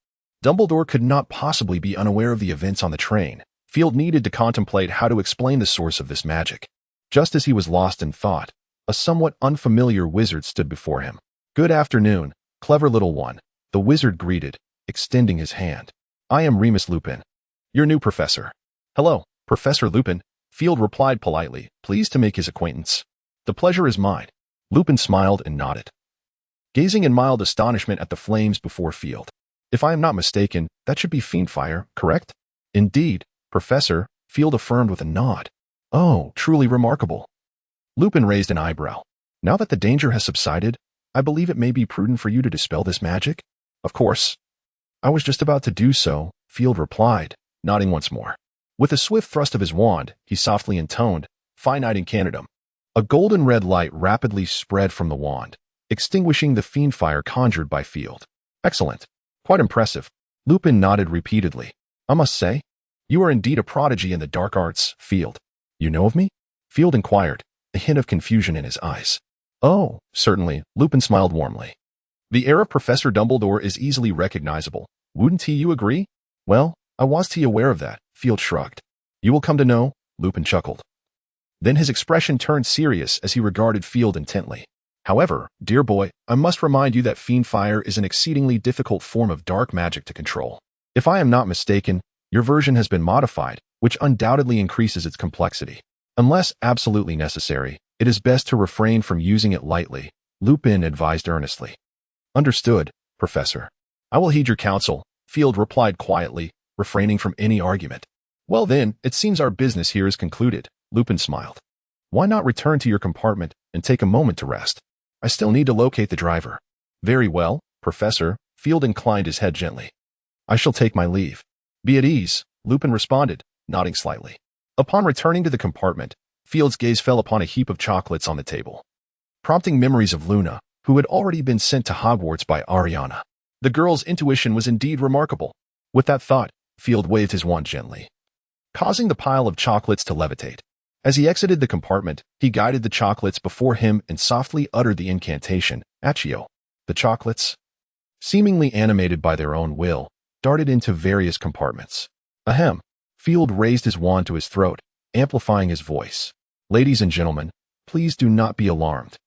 Dumbledore could not possibly be unaware of the events on the train. Field needed to contemplate how to explain the source of this magic. Just as he was lost in thought, a somewhat unfamiliar wizard stood before him. "Good afternoon, clever little one," the wizard greeted, extending his hand. "I am Remus Lupin, your new professor." "Hello, Professor Lupin," Field replied politely, pleased to make his acquaintance. "The pleasure is mine." Lupin smiled and nodded, gazing in mild astonishment at the flames before Field. "If I am not mistaken, that should be fiend fire, correct?" "Indeed, Professor," Field affirmed with a nod. "Oh, truly remarkable." Lupin raised an eyebrow. "Now that the danger has subsided, I believe it may be prudent for you to dispel this magic?" "Of course." "I was just about to do so," Field replied, nodding once more. With a swift thrust of his wand, he softly intoned, "Finite incantum." A golden red light rapidly spread from the wand, extinguishing the fiend fire conjured by Field. "Excellent. Quite impressive." Lupin nodded repeatedly. "I must say, you are indeed a prodigy in the dark arts, Field." "You know of me?" Field inquired, a hint of confusion in his eyes. "Oh, certainly," Lupin smiled warmly. "The heir of Professor Dumbledore is easily recognizable. Wouldn't you agree?" "Well, I was aware of that," Field shrugged. "You will come to know," Lupin chuckled. Then his expression turned serious as he regarded Field intently. "However, dear boy, I must remind you that fiend fire is an exceedingly difficult form of dark magic to control. If I am not mistaken, your version has been modified, which undoubtedly increases its complexity. Unless absolutely necessary, it is best to refrain from using it lightly," Lupin advised earnestly. "Understood, Professor. I will heed your counsel," Field replied quietly, refraining from any argument. "Well then, it seems our business here is concluded," Lupin smiled. "Why not return to your compartment and take a moment to rest? I still need to locate the driver." "Very well, Professor," Field inclined his head gently. "I shall take my leave." "Be at ease," Lupin responded, nodding slightly. Upon returning to the compartment, Field's gaze fell upon a heap of chocolates on the table, prompting memories of Luna, who had already been sent to Hogwarts by Ariana. The girl's intuition was indeed remarkable. With that thought, Field waved his wand gently, causing the pile of chocolates to levitate. As he exited the compartment, he guided the chocolates before him and softly uttered the incantation, Accio. The chocolates, seemingly animated by their own will, darted into various compartments. Ahem. Field raised his wand to his throat, amplifying his voice. "Ladies and gentlemen, please do not be alarmed,"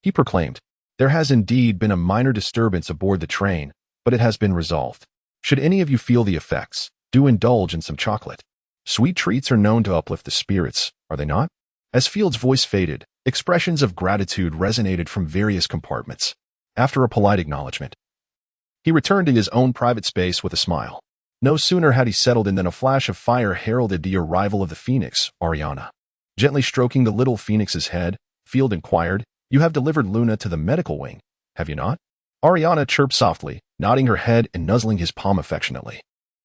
he proclaimed. "There has indeed been a minor disturbance aboard the train, but it has been resolved. Should any of you feel the effects, do indulge in some chocolate. Sweet treats are known to uplift the spirits, are they not?" As Field's voice faded, expressions of gratitude resonated from various compartments. After a polite acknowledgement, he returned to his own private space with a smile. No sooner had he settled in than a flash of fire heralded the arrival of the Phoenix, Ariana. Gently stroking the little Phoenix's head, Field inquired, "You have delivered Luna to the medical wing, have you not?" Ariana chirped softly, nodding her head and nuzzling his palm affectionately.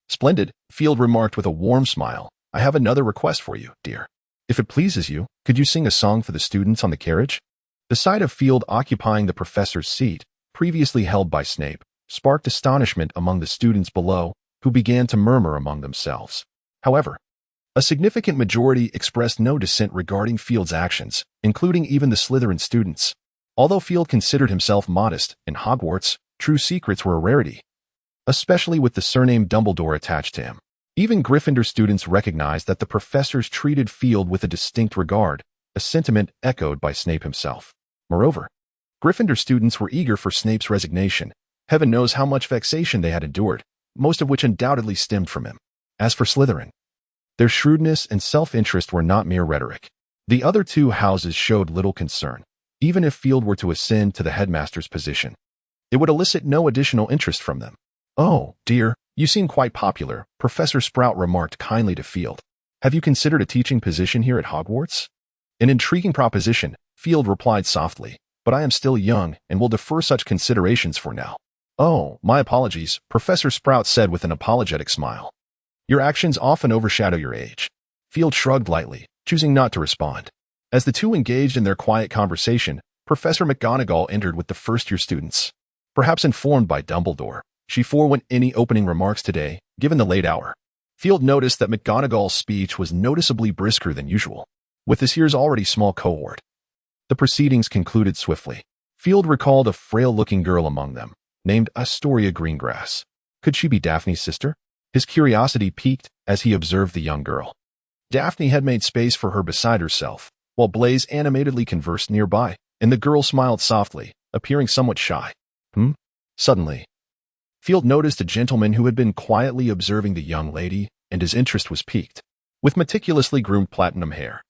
"Splendid," Field remarked with a warm smile. "I have another request for you, dear. If it pleases you, could you sing a song for the students on the carriage?" The sight of Field occupying the professor's seat, previously held by Snape, sparked astonishment among the students below, who began to murmur among themselves. However, a significant majority expressed no dissent regarding Field's actions, including even the Slytherin students. Although Field considered himself modest, in Hogwarts, true secrets were a rarity, especially with the surname Dumbledore attached to him. Even Gryffindor students recognized that the professors treated Field with a distinct regard, a sentiment echoed by Snape himself. Moreover, Gryffindor students were eager for Snape's resignation. Heaven knows how much vexation they had endured, most of which undoubtedly stemmed from him. As for Slytherin, their shrewdness and self-interest were not mere rhetoric. The other two houses showed little concern. Even if Field were to ascend to the headmaster's position, it would elicit no additional interest from them. "Oh, dear, you seem quite popular," Professor Sprout remarked kindly to Field. "Have you considered a teaching position here at Hogwarts?" "An intriguing proposition," Field replied softly, "but I am still young and will defer such considerations for now." "Oh, my apologies," Professor Sprout said with an apologetic smile. "Your actions often overshadow your age." Field shrugged lightly, choosing not to respond. As the two engaged in their quiet conversation, Professor McGonagall entered with the first-year students. Perhaps informed by Dumbledore, she forewent any opening remarks today, given the late hour. Field noticed that McGonagall's speech was noticeably brisker than usual. With this year's already small cohort, The proceedings concluded swiftly. Field recalled a frail-looking girl among them, named Astoria Greengrass. Could she be Daphne's sister? His curiosity piqued as he observed the young girl. Daphne had made space for her beside herself, while Blaise animatedly conversed nearby, and the girl smiled softly, appearing somewhat shy. Suddenly, Field noticed a gentleman who had been quietly observing the young lady, and his interest was piqued. With meticulously groomed platinum hair,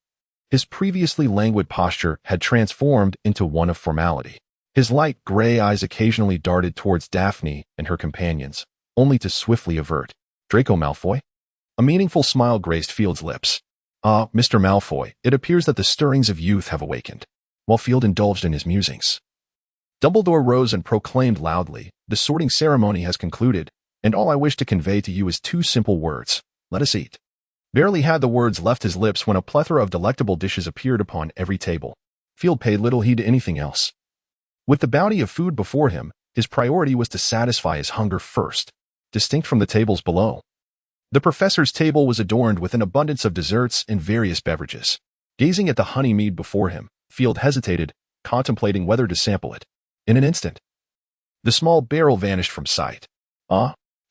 his previously languid posture had transformed into one of formality. His light gray eyes occasionally darted towards Daphne and her companions, only to swiftly avert. Draco Malfoy? A meaningful smile graced Field's lips. Ah, Mr. Malfoy, it appears that the stirrings of youth have awakened. While Field indulged in his musings, Dumbledore rose and proclaimed loudly, "The sorting ceremony has concluded, and all I wish to convey to you is two simple words. Let us eat." Barely had the words left his lips when a plethora of delectable dishes appeared upon every table. Field paid little heed to anything else. With the bounty of food before him, his priority was to satisfy his hunger first, distinct from the tables below. The professor's table was adorned with an abundance of desserts and various beverages. Gazing at the honey mead before him, Field hesitated, contemplating whether to sample it. In an instant, the small barrel vanished from sight.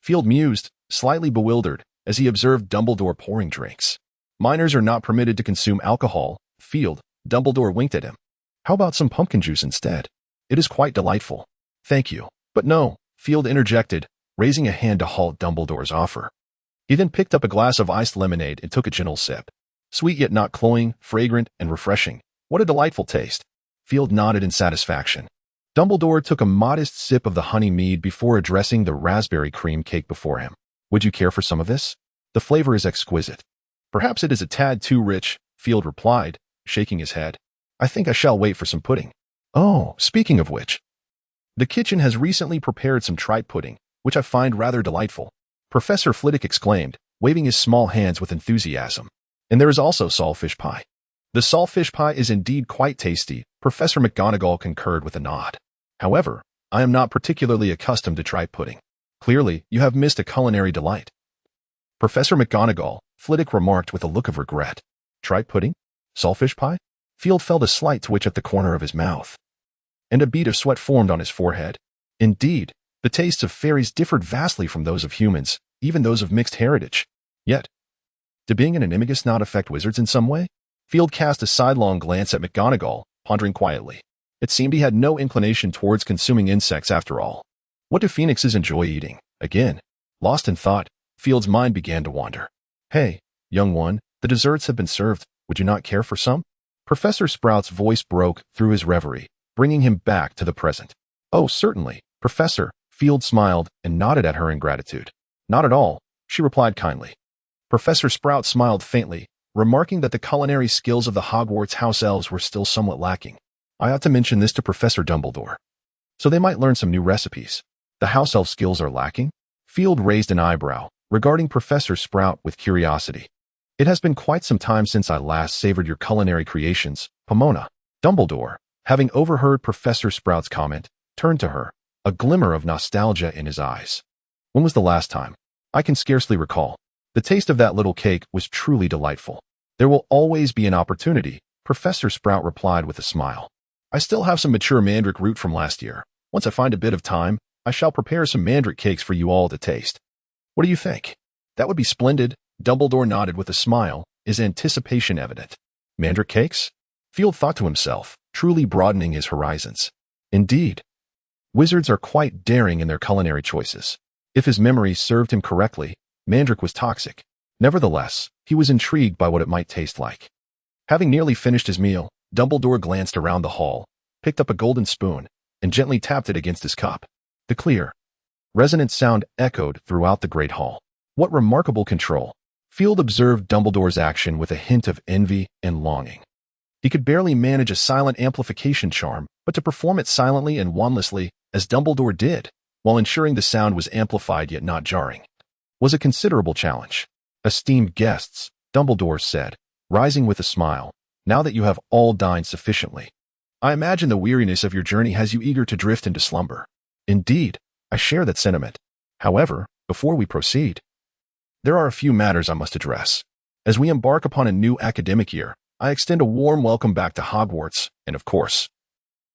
Field mused, slightly bewildered, as he observed Dumbledore pouring drinks. Minors are not permitted to consume alcohol. Field, Dumbledore winked at him. How about some pumpkin juice instead? It is quite delightful. Thank you. But no, Field interjected, raising a hand to halt Dumbledore's offer. He then picked up a glass of iced lemonade and took a gentle sip. Sweet yet not cloying, fragrant and refreshing. What a delightful taste. Field nodded in satisfaction. Dumbledore took a modest sip of the honey mead before addressing the raspberry cream cake before him. Would you care for some of this? The flavor is exquisite. Perhaps it is a tad too rich, Field replied, shaking his head. I think I shall wait for some pudding. Oh, speaking of which, the kitchen has recently prepared some tripe pudding, which I find rather delightful, Professor Flitwick exclaimed, waving his small hands with enthusiasm. And there is also saltfish pie. The saltfish pie is indeed quite tasty, Professor McGonagall concurred with a nod. However, I am not particularly accustomed to tripe pudding. Clearly, you have missed a culinary delight. Professor McGonagall, Flitwick remarked with a look of regret. Tripe pudding? Saltfish pie? Field felt a slight twitch at the corner of his mouth, and a bead of sweat formed on his forehead. Indeed, the tastes of fairies differed vastly from those of humans, even those of mixed heritage. Yet, did being an animagus not affect wizards in some way? Field cast a sidelong glance at McGonagall, pondering quietly. It seemed he had no inclination towards consuming insects after all. What do phoenixes enjoy eating? Again, lost in thought, Field's mind began to wander. Hey, young one, the desserts have been served. Would you not care for some? Professor Sprout's voice broke through his reverie, bringing him back to the present. Oh, certainly, Professor. Field smiled and nodded at her in gratitude. Not at all, she replied kindly. Professor Sprout smiled faintly, remarking that the culinary skills of the Hogwarts house elves were still somewhat lacking. I ought to mention this to Professor Dumbledore, so they might learn some new recipes. The house elf skills are lacking? Field raised an eyebrow, regarding Professor Sprout with curiosity. It has been quite some time since I last savored your culinary creations, Pomona. Dumbledore, having overheard Professor Sprout's comment, turned to her, a glimmer of nostalgia in his eyes. When was the last time? I can scarcely recall. The taste of that little cake was truly delightful. There will always be an opportunity, Professor Sprout replied with a smile. I still have some mature mandrake root from last year. Once I find a bit of time, I shall prepare some mandrake cakes for you all to taste. What do you think? That would be splendid. Dumbledore nodded with a smile, his anticipation evident. Mandrake cakes? Field thought to himself, truly broadening his horizons. Indeed, wizards are quite daring in their culinary choices. If his memory served him correctly, mandrake was toxic. Nevertheless, he was intrigued by what it might taste like. Having nearly finished his meal, Dumbledore glanced around the hall, picked up a golden spoon, and gently tapped it against his cup. The clear, resonant sound echoed throughout the great hall. What remarkable control! Field observed Dumbledore's action with a hint of envy and longing. He could barely manage a silent amplification charm, but to perform it silently and wandlessly, as Dumbledore did, while ensuring the sound was amplified yet not jarring, was a considerable challenge. Esteemed guests, Dumbledore said, rising with a smile, now that you have all dined sufficiently, I imagine the weariness of your journey has you eager to drift into slumber. Indeed, I share that sentiment. However, before we proceed, there are a few matters I must address. As we embark upon a new academic year, I extend a warm welcome back to Hogwarts, and of course,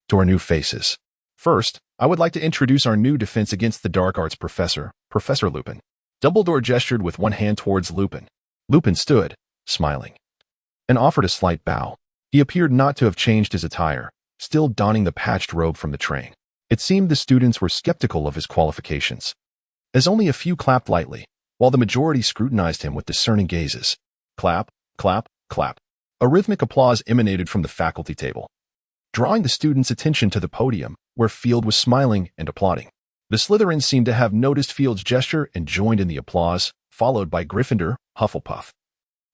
to our new faces. First, I would like to introduce our new defense against the dark arts professor, Professor Lupin. Dumbledore gestured with one hand towards Lupin. Lupin stood, smiling, and offered a slight bow. He appeared not to have changed his attire, still donning the patched robe from the train. It seemed the students were skeptical of his qualifications, as only a few clapped lightly, while the majority scrutinized him with discerning gazes. Clap, clap, clap. A rhythmic applause emanated from the faculty table, drawing the students' attention to the podium, where Field was smiling and applauding. The Slytherins seemed to have noticed Field's gesture and joined in the applause, followed by Gryffindor, Hufflepuff,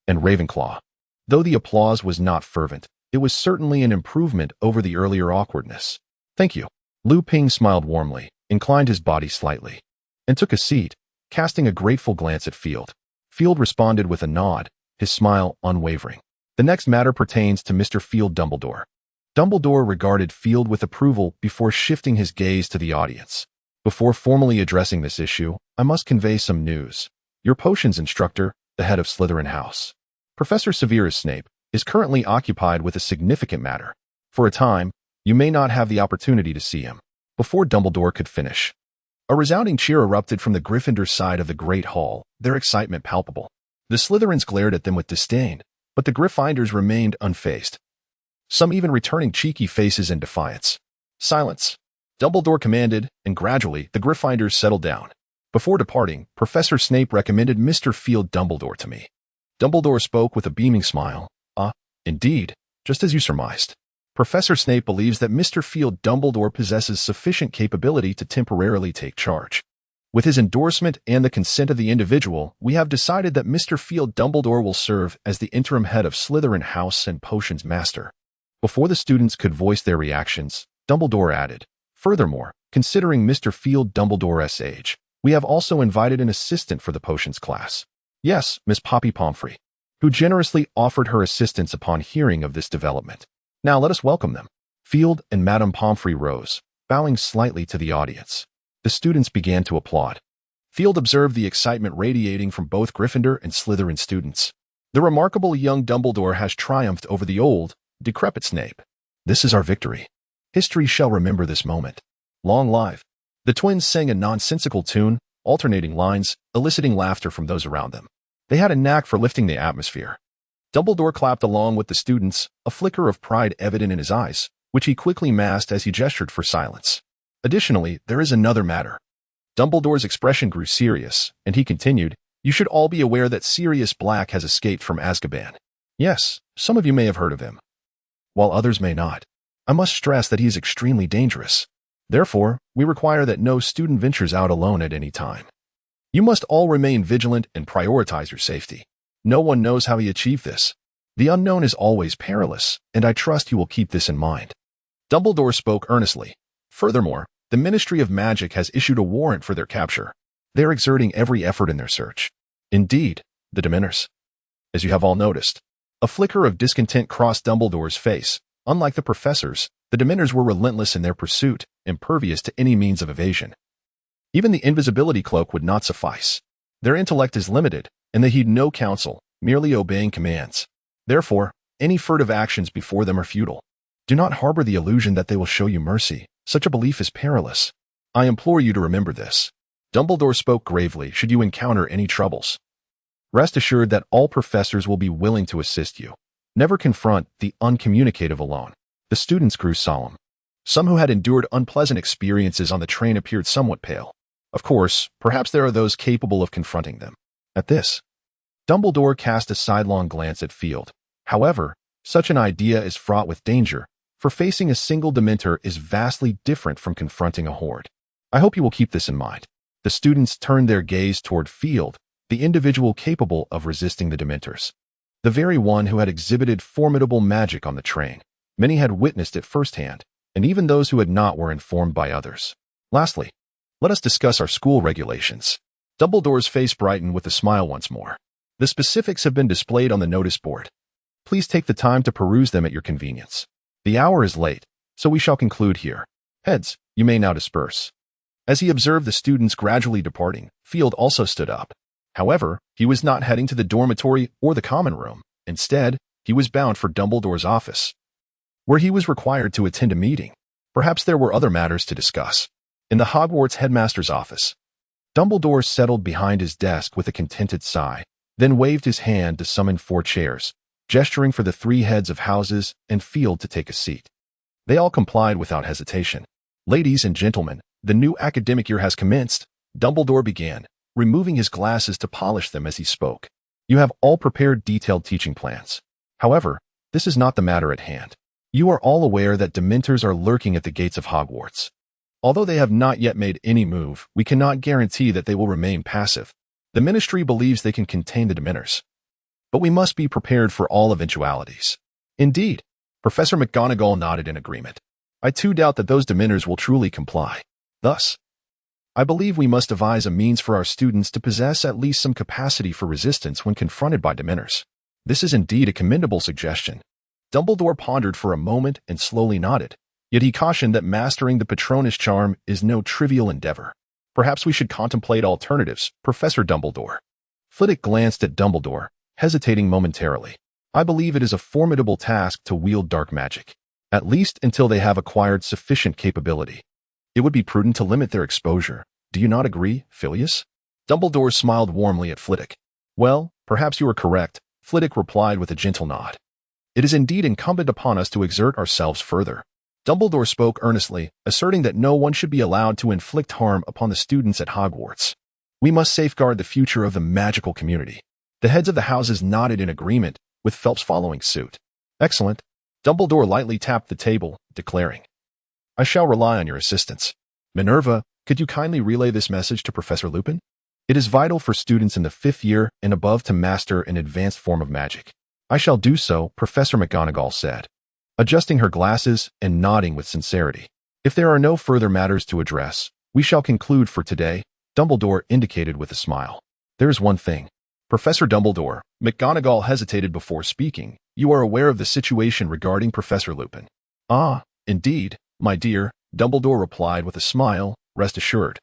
and Ravenclaw. Though the applause was not fervent, it was certainly an improvement over the earlier awkwardness. Thank you. Lupin smiled warmly, inclined his body slightly, and took a seat, casting a grateful glance at Field. Field responded with a nod, his smile unwavering. The next matter pertains to Mr. Field Dumbledore. Dumbledore regarded Field with approval before shifting his gaze to the audience. Before formally addressing this issue, I must convey some news. Your potions instructor, the head of Slytherin House, Professor Severus Snape, is currently occupied with a significant matter. For a time, you may not have the opportunity to see him. Before Dumbledore could finish, a resounding cheer erupted from the Gryffindor side of the Great Hall, their excitement palpable. The Slytherins glared at them with disdain, but the Gryffindors remained unfazed, some even returning cheeky faces in defiance. Silence, Dumbledore commanded, and gradually the Gryffindors settled down. Before departing, Professor Snape recommended Mr. Field Dumbledore to me. Dumbledore spoke with a beaming smile. Indeed, just as you surmised. Professor Snape believes that Mr. Field Dumbledore possesses sufficient capability to temporarily take charge. With his endorsement and the consent of the individual, we have decided that Mr. Field Dumbledore will serve as the interim head of Slytherin House and Potions Master. Before the students could voice their reactions, Dumbledore added, furthermore, considering Mr. Field Dumbledore's age, we have also invited an assistant for the potions class. Yes, Miss Poppy Pomfrey, who generously offered her assistance upon hearing of this development. Now let us welcome them. Field and Madame Pomfrey rose, bowing slightly to the audience. The students began to applaud. Field observed the excitement radiating from both Gryffindor and Slytherin students. The remarkable young Dumbledore has triumphed over the old, decrepit Snape. This is our victory. History shall remember this moment. Long live. The twins sang a nonsensical tune, alternating lines, eliciting laughter from those around them. They had a knack for lifting the atmosphere. Dumbledore clapped along with the students, a flicker of pride evident in his eyes, which he quickly masked as he gestured for silence. Additionally, there is another matter. Dumbledore's expression grew serious, and he continued, you should all be aware that Sirius Black has escaped from Azkaban. Yes, some of you may have heard of him, while others may not. I must stress that he is extremely dangerous. Therefore, we require that no student ventures out alone at any time. You must all remain vigilant and prioritize your safety. No one knows how he achieved this. The unknown is always perilous, and I trust you will keep this in mind. Dumbledore spoke earnestly. Furthermore, the Ministry of Magic has issued a warrant for their capture. They are exerting every effort in their search. Indeed, the Dementors. As you have all noticed, a flicker of discontent crossed Dumbledore's face. Unlike the professors, the Dementors were relentless in their pursuit, impervious to any means of evasion. Even the invisibility cloak would not suffice. Their intellect is limited, and they heed no counsel, merely obeying commands. Therefore, any furtive actions before them are futile. Do not harbor the illusion that they will show you mercy. Such a belief is perilous. I implore you to remember this. Dumbledore spoke gravely should you encounter any troubles. Rest assured that all professors will be willing to assist you. Never confront the uncommunicative alone. The students grew solemn. Some who had endured unpleasant experiences on the train appeared somewhat pale. Of course, perhaps there are those capable of confronting them. At this, Dumbledore cast a sidelong glance at Field. However, such an idea is fraught with danger, for facing a single Dementor is vastly different from confronting a horde. I hope you will keep this in mind. The students turned their gaze toward Field, the individual capable of resisting the Dementors. The very one who had exhibited formidable magic on the train. Many had witnessed it firsthand, and even those who had not were informed by others. Lastly, let us discuss our school regulations. Dumbledore's face brightened with a smile once more. The specifics have been displayed on the notice board. Please take the time to peruse them at your convenience. The hour is late, so we shall conclude here. Heads, you may now disperse. As he observed the students gradually departing, Field also stood up. However, he was not heading to the dormitory or the common room. Instead, he was bound for Dumbledore's office, where he was required to attend a meeting. Perhaps there were other matters to discuss. In the Hogwarts headmaster's office, Dumbledore settled behind his desk with a contented sigh, then waved his hand to summon 4 chairs, gesturing for the 3 heads of houses and Field to take a seat. They all complied without hesitation. "Ladies and gentlemen, the new academic year has commenced," Dumbledore began, removing his glasses to polish them as he spoke. "You have all prepared detailed teaching plans. However, this is not the matter at hand. You are all aware that Dementors are lurking at the gates of Hogwarts. Although they have not yet made any move, we cannot guarantee that they will remain passive. The Ministry believes they can contain the Dementors, but we must be prepared for all eventualities." "Indeed." Professor McGonagall nodded in agreement. "I too doubt that those Dementors will truly comply. Thus, I believe we must devise a means for our students to possess at least some capacity for resistance when confronted by Dementors." "This is indeed a commendable suggestion." Dumbledore pondered for a moment and slowly nodded. Yet he cautioned that mastering the Patronus charm is no trivial endeavor. "Perhaps we should contemplate alternatives, Professor Dumbledore." Flitwick glanced at Dumbledore, hesitating momentarily. "I believe it is a formidable task to wield dark magic, at least until they have acquired sufficient capability. It would be prudent to limit their exposure. Do you not agree, Phileas?" Dumbledore smiled warmly at Flitwick. "Well, perhaps you are correct," Flitwick replied with a gentle nod. "It is indeed incumbent upon us to exert ourselves further." Dumbledore spoke earnestly, asserting that no one should be allowed to inflict harm upon the students at Hogwarts. "We must safeguard the future of the magical community." The heads of the houses nodded in agreement, with Phelps following suit. "Excellent." Dumbledore lightly tapped the table, declaring, "I shall rely on your assistance. Minerva, could you kindly relay this message to Professor Lupin? It is vital for students in the 5th year and above to master an advanced form of magic." "I shall do so," Professor McGonagall said, adjusting her glasses and nodding with sincerity. "If there are no further matters to address, we shall conclude for today," Dumbledore indicated with a smile. "There is one thing." "Professor Dumbledore," McGonagall hesitated before speaking, "you are aware of the situation regarding Professor Lupin." "Ah, indeed, my dear," Dumbledore replied with a smile. "Rest assured,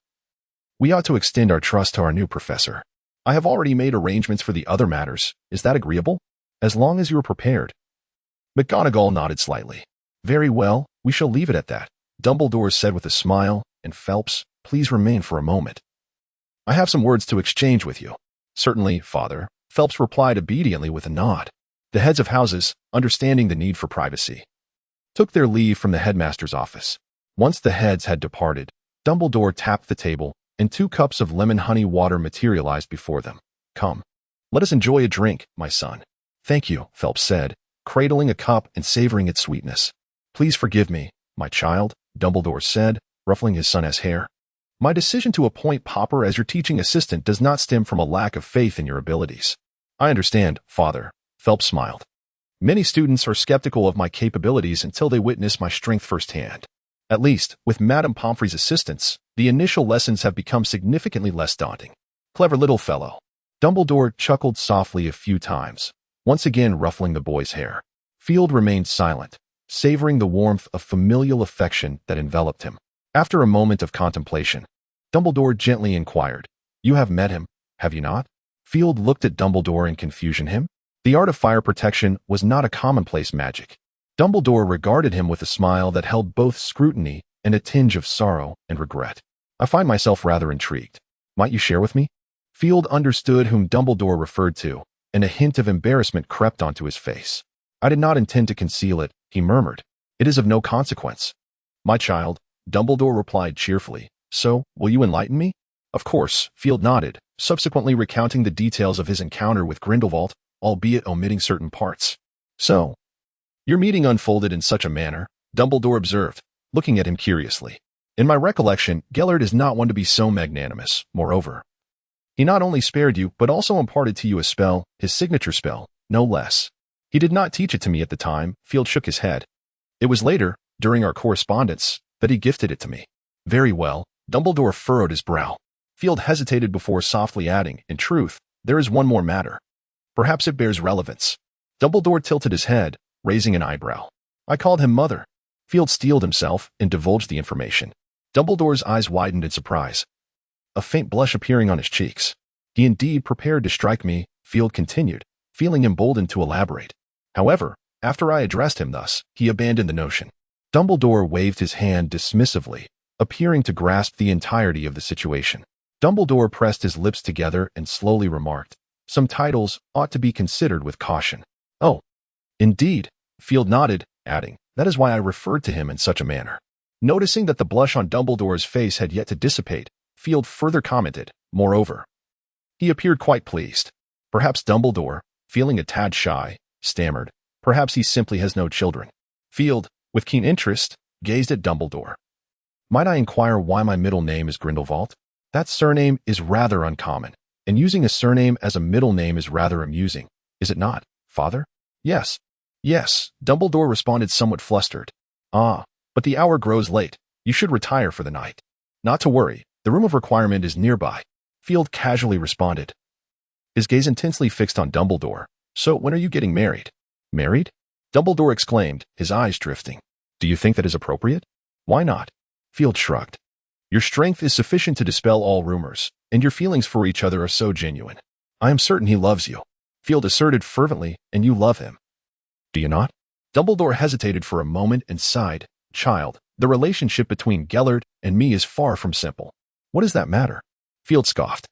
we ought to extend our trust to our new professor. I have already made arrangements for the other matters. Is that agreeable? As long as you are prepared." McGonagall nodded slightly. "Very well, we shall leave it at that," Dumbledore said with a smile, "and Phelps, please remain for a moment. I have some words to exchange with you." "Certainly, Father," Phelps replied obediently with a nod. The heads of houses, understanding the need for privacy, took their leave from the headmaster's office. Once the heads had departed, Dumbledore tapped the table, and 2 cups of lemon honey water materialized before them. "Come, let us enjoy a drink, my son." "Thank you," Phelps said, cradling a cup and savoring its sweetness. "Please forgive me, my child," Dumbledore said, ruffling his son's hair. "My decision to appoint Popper as your teaching assistant does not stem from a lack of faith in your abilities." "I understand, Father," Phelps smiled. "Many students are skeptical of my capabilities until they witness my strength firsthand. At least, with Madame Pomfrey's assistance, the initial lessons have become significantly less daunting." "Clever little fellow." Dumbledore chuckled softly a few times, once again ruffling the boy's hair. Field remained silent, savoring the warmth of familial affection that enveloped him. After a moment of contemplation, Dumbledore gently inquired, "You have met him, have you not?" Field looked at Dumbledore in confusion. Him? The art of fire protection was not a commonplace magic. Dumbledore regarded him with a smile that held both scrutiny and a tinge of sorrow and regret. "I find myself rather intrigued. Might you share with me?" Field understood whom Dumbledore referred to, and a hint of embarrassment crept onto his face. "I did not intend to conceal it," he murmured. "It is of no consequence." "My child," Dumbledore replied cheerfully. "So, will you enlighten me?" "Of course," Field nodded, subsequently recounting the details of his encounter with Grindelwald, albeit omitting certain parts. "So, your meeting unfolded in such a manner," Dumbledore observed, looking at him curiously. "In my recollection, Gellert is not one to be so magnanimous. Moreover, he not only spared you, but also imparted to you a spell, his signature spell, no less." "He did not teach it to me at the time," Field shook his head. "It was later, during our correspondence, that he gifted it to me." "Very well," Dumbledore furrowed his brow. Field hesitated before softly adding, "In truth, there is one more matter. Perhaps it bears relevance." Dumbledore tilted his head, raising an eyebrow. "I called him Mother." Field steeled himself and divulged the information. Dumbledore's eyes widened in surprise, a faint blush appearing on his cheeks. "He indeed prepared to strike me," Field continued, feeling emboldened to elaborate. However, after I addressed him thus, he abandoned the notion. Dumbledore waved his hand dismissively, appearing to grasp the entirety of the situation. Dumbledore pressed his lips together and slowly remarked, "Some titles ought to be considered with caution." "Oh, indeed," Field nodded, adding, "That is why I referred to him in such a manner." Noticing that the blush on Dumbledore's face had yet to dissipate, Field further commented, "Moreover, he appeared quite pleased." Perhaps Dumbledore, feeling a tad shy, stammered, "Perhaps he simply has no children." Field, with keen interest, gazed at Dumbledore. "Might I inquire why my middle name is Grindelwald? That surname is rather uncommon, and using a surname as a middle name is rather amusing, is it not, Father?" Yes, Dumbledore responded somewhat flustered. "Ah, but the hour grows late. You should retire for the night." "Not to worry, the room of requirement is nearby," Field casually responded, his gaze intensely fixed on Dumbledore. "So when are you getting married?" "Married?" Dumbledore exclaimed, his eyes drifting. "Do you think that is appropriate?" "Why not?" Field shrugged. "Your strength is sufficient to dispel all rumors, and your feelings for each other are so genuine. I am certain he loves you," Field asserted fervently, "and you love him. Do you not?" Dumbledore hesitated for a moment and sighed. "Child, the relationship between Gellert and me is far from simple." "What does that matter?" Field scoffed.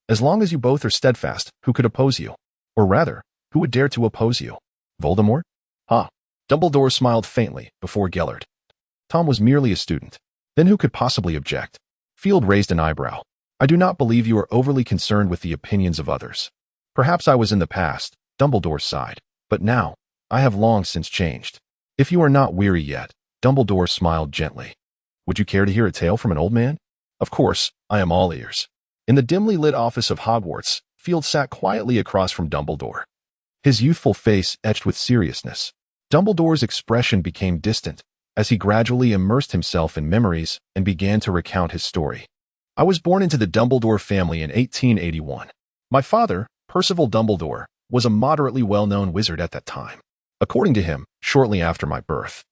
"As long as you both are steadfast, who could oppose you? Or rather, who would dare to oppose you? Voldemort?" "Ha!" Dumbledore smiled faintly before Gellert. "Tom was merely a student. Then who could possibly object?" Field raised an eyebrow. "I do not believe you are overly concerned with the opinions of others." "Perhaps I was in the past," Dumbledore sighed. "But now, I have long since changed. If you are not weary yet," Dumbledore smiled gently, "would you care to hear a tale from an old man?" "Of course, I am all ears." In the dimly lit office of Hogwarts, Field sat quietly across from Dumbledore, his youthful face etched with seriousness. Dumbledore's expression became distant as he gradually immersed himself in memories and began to recount his story. "I was born into the Dumbledore family in 1881. My father, Percival Dumbledore, was a moderately well-known wizard at that time. According to him, shortly after my birth,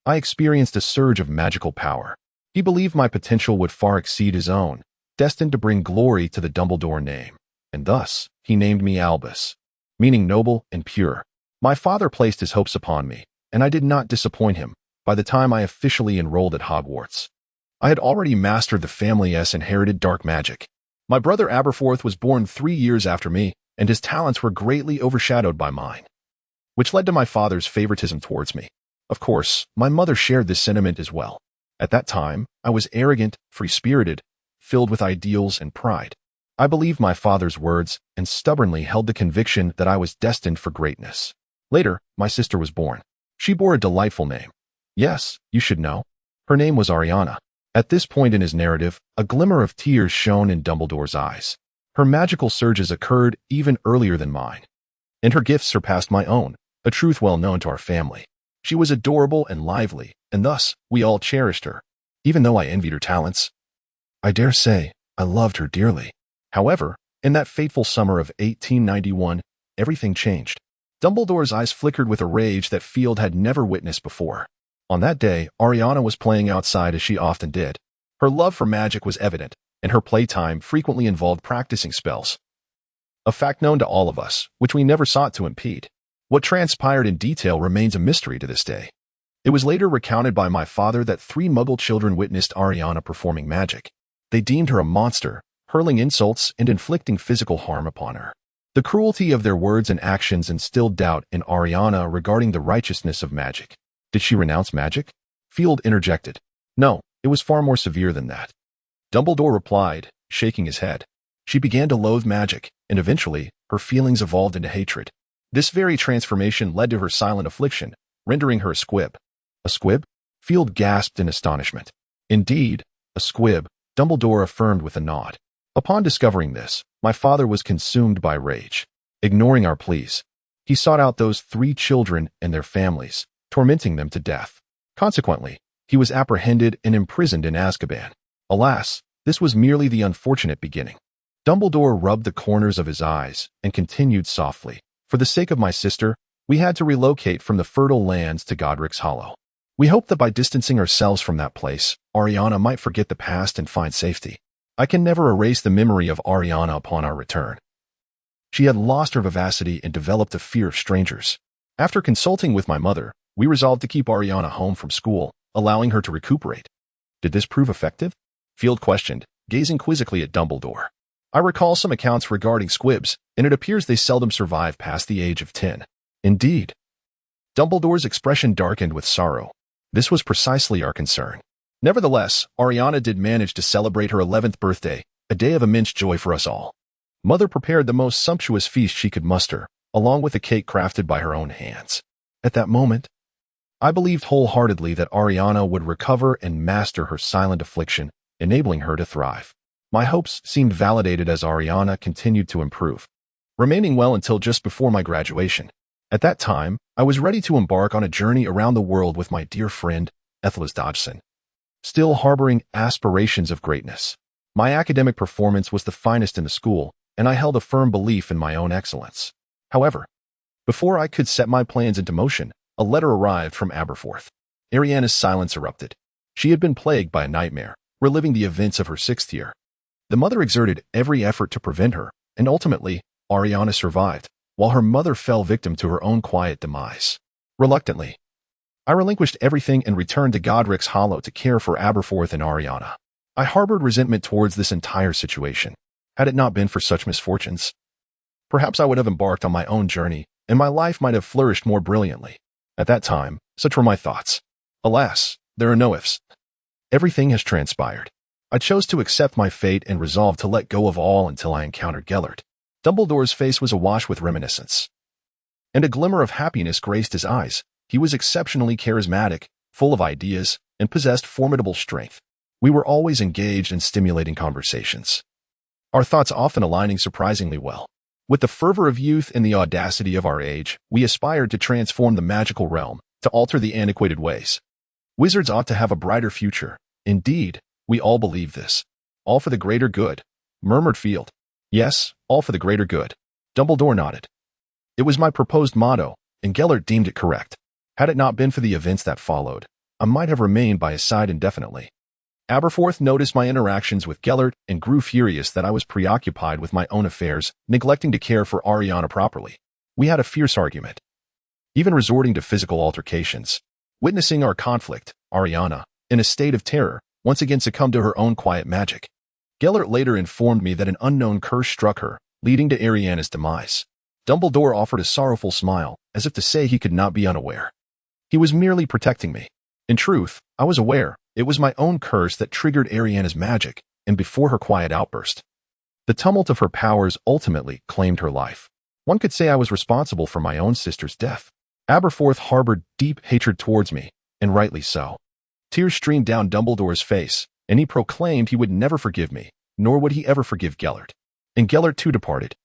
I experienced a surge of magical power. He believed my potential would far exceed his own, destined to bring glory to the Dumbledore name, and thus he named me Albus, meaning noble and pure. My father placed his hopes upon me, and I did not disappoint him. By the time I officially enrolled at Hogwarts, I had already mastered the family's inherited dark magic. My brother Aberforth was born 3 years after me, and his talents were greatly overshadowed by mine, which led to my father's favoritism towards me. Of course, my mother shared this sentiment as well. At that time, I was arrogant, free-spirited, filled with ideals and pride. I believed my father's words and stubbornly held the conviction that I was destined for greatness. Later, my sister was born. She bore a delightful name. Yes, you should know. Her name was Ariana." At this point in his narrative, a glimmer of tears shone in Dumbledore's eyes. Her magical surges occurred even earlier than mine, and her gifts surpassed my own, a truth well known to our family. She was adorable and lively, and thus we all cherished her. Even though I envied her talents, I dare say I loved her dearly. However, in that fateful summer of 1891, everything changed. Dumbledore's eyes flickered with a rage that Field had never witnessed before. On that day, Ariana was playing outside as she often did. Her love for magic was evident, and her playtime frequently involved practicing spells, a fact known to all of us, which we never sought to impede. What transpired in detail remains a mystery to this day. It was later recounted by my father that 3 Muggle children witnessed Ariana performing magic. They deemed her a monster, hurling insults and inflicting physical harm upon her. The cruelty of their words and actions instilled doubt in Ariana regarding the righteousness of magic. Did she renounce magic? Field interjected. No, it was far more severe than that. Dumbledore replied, shaking his head. She began to loathe magic, and eventually, her feelings evolved into hatred. This very transformation led to her silent affliction, rendering her a squib. A squib? Field gasped in astonishment. Indeed, a squib, Dumbledore affirmed with a nod. Upon discovering this, my father was consumed by rage. Ignoring our pleas, he sought out those 3 children and their families, tormenting them to death. Consequently, he was apprehended and imprisoned in Azkaban. Alas, this was merely the unfortunate beginning. Dumbledore rubbed the corners of his eyes and continued softly. For the sake of my sister, we had to relocate from the fertile lands to Godric's Hollow. We hoped that by distancing ourselves from that place, Ariana might forget the past and find safety. I can never erase the memory of Ariana upon our return. She had lost her vivacity and developed a fear of strangers. After consulting with my mother, we resolved to keep Ariana home from school, allowing her to recuperate. Did this prove effective? Field questioned, gazing quizzically at Dumbledore. I recall some accounts regarding squibs, and it appears they seldom survive past the age of 10. Indeed. Dumbledore's expression darkened with sorrow. This was precisely our concern. Nevertheless, Ariana did manage to celebrate her 11th birthday, a day of immense joy for us all. Mother prepared the most sumptuous feast she could muster, along with a cake crafted by her own hands. At that moment, I believed wholeheartedly that Ariana would recover and master her silent affliction, enabling her to thrive. My hopes seemed validated as Ariana continued to improve, remaining well until just before my graduation. At that time, I was ready to embark on a journey around the world with my dear friend, Ethelis Dodgson, still harboring aspirations of greatness. My academic performance was the finest in the school, and I held a firm belief in my own excellence. However, before I could set my plans into motion, a letter arrived from Aberforth. Ariana's silence erupted. She had been plagued by a nightmare, reliving the events of her 6th year. The mother exerted every effort to prevent her, and ultimately, Ariana survived, while her mother fell victim to her own quiet demise. Reluctantly, I relinquished everything and returned to Godric's Hollow to care for Aberforth and Ariana. I harbored resentment towards this entire situation. Had it not been for such misfortunes, perhaps I would have embarked on my own journey, and my life might have flourished more brilliantly. At that time, such were my thoughts. Alas, there are no ifs. Everything has transpired. I chose to accept my fate and resolved to let go of all until I encountered Gellert. Dumbledore's face was awash with reminiscence, and a glimmer of happiness graced his eyes. He was exceptionally charismatic, full of ideas, and possessed formidable strength. We were always engaged in stimulating conversations, our thoughts often aligning surprisingly well. With the fervor of youth and the audacity of our age, we aspired to transform the magical realm, to alter the antiquated ways. Wizards ought to have a brighter future. Indeed, we all believe this. All for the greater good, murmured Field. Yes, all for the greater good. Dumbledore nodded. It was my proposed motto, and Gellert deemed it correct. Had it not been for the events that followed, I might have remained by his side indefinitely. Aberforth noticed my interactions with Gellert and grew furious that I was preoccupied with my own affairs, neglecting to care for Ariana properly. We had a fierce argument, even resorting to physical altercations. Witnessing our conflict, Ariana, in a state of terror, once again succumbed to her own quiet magic. Gellert later informed me that an unknown curse struck her, leading to Ariana's demise. Dumbledore offered a sorrowful smile, as if to say he could not be unaware. He was merely protecting me. In truth, I was aware. It was my own curse that triggered Ariana's magic, and before her quiet outburst, the tumult of her powers ultimately claimed her life. One could say I was responsible for my own sister's death. Aberforth harbored deep hatred towards me, and rightly so. Tears streamed down Dumbledore's face, and he proclaimed he would never forgive me, nor would he ever forgive Gellert. And Gellert too departed.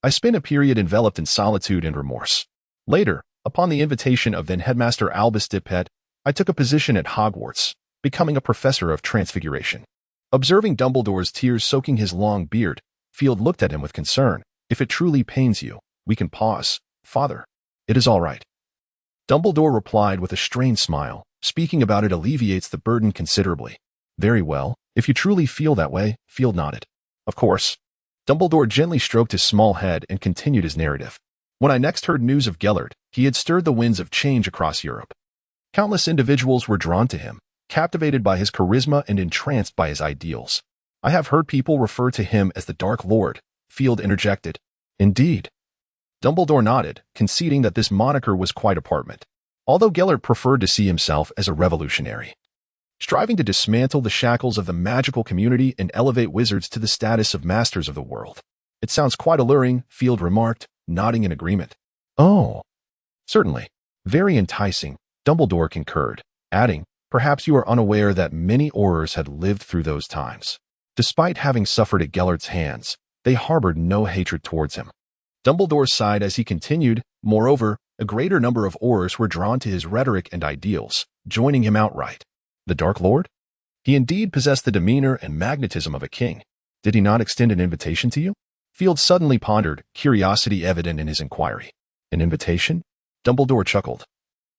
I spent a period enveloped in solitude and remorse. Later, upon the invitation of then Headmaster Albus Dippet, I took a position at Hogwarts, becoming a professor of transfiguration. Observing Dumbledore's tears soaking his long beard, Field looked at him with concern. If it truly pains you, we can pause, Father. It is all right. Dumbledore replied with a strained smile. Speaking about it alleviates the burden considerably. Very well, if you truly feel that way, Field nodded. Of course. Dumbledore gently stroked his small head and continued his narrative. When I next heard news of Gellert, he had stirred the winds of change across Europe. Countless individuals were drawn to him, captivated by his charisma and entranced by his ideals. I have heard people refer to him as the Dark Lord, Field interjected. Indeed. Dumbledore nodded, conceding that this moniker was quite apparent. Although Gellert preferred to see himself as a revolutionary, striving to dismantle the shackles of the magical community and elevate wizards to the status of masters of the world. It sounds quite alluring, Field remarked, nodding in agreement. Oh, certainly. Very enticing, Dumbledore concurred, adding, perhaps you are unaware that many Aurors had lived through those times. Despite having suffered at Gellert's hands, they harbored no hatred towards him. Dumbledore sighed as he continued, moreover, a greater number of Aurors were drawn to his rhetoric and ideals, joining him outright. The Dark Lord? He indeed possessed the demeanor and magnetism of a king. Did he not extend an invitation to you? Field suddenly pondered, curiosity evident in his inquiry. An invitation? Dumbledore chuckled.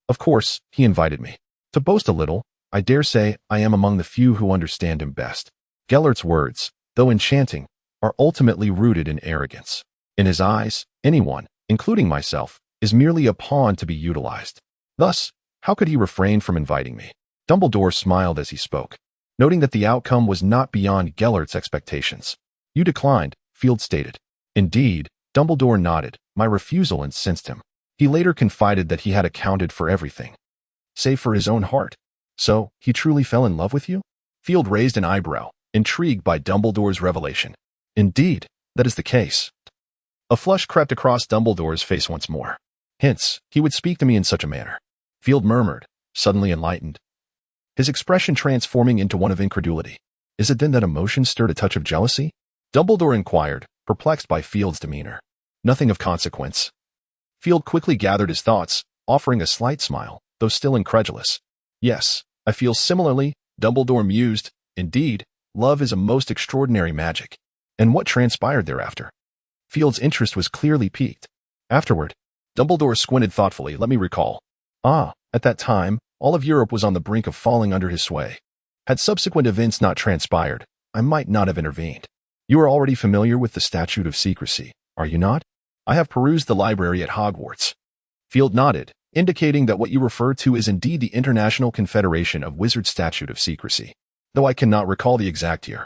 Of course, he invited me. To boast a little, I dare say I am among the few who understand him best. Gellert's words, though enchanting, are ultimately rooted in arrogance. In his eyes, anyone, including myself, is merely a pawn to be utilized. Thus, how could he refrain from inviting me? Dumbledore smiled as he spoke, noting that the outcome was not beyond Gellert's expectations. You declined, Field stated. Indeed, Dumbledore nodded. My refusal incensed him. He later confided that he had accounted for everything, save for his own heart. So, he truly fell in love with you? Field raised an eyebrow, intrigued by Dumbledore's revelation. Indeed, that is the case. A flush crept across Dumbledore's face once more. Hence, he would speak to me in such a manner. Field murmured, suddenly enlightened, his expression transforming into one of incredulity. Is it then that emotion stirred a touch of jealousy? Dumbledore inquired, perplexed by Field's demeanor. Nothing of consequence. Field quickly gathered his thoughts, offering a slight smile, though still incredulous. Yes, I feel similarly, Dumbledore mused. Indeed, love is a most extraordinary magic. And what transpired thereafter? Field's interest was clearly piqued. Afterward, Dumbledore squinted thoughtfully. Let me recall. At that time, all of Europe was on the brink of falling under his sway. Had subsequent events not transpired, I might not have intervened. You are already familiar with the Statute of Secrecy, are you not? I have perused the library at Hogwarts. Field nodded, indicating that what you refer to is indeed the International Confederation of Wizards Statute of Secrecy, though I cannot recall the exact year.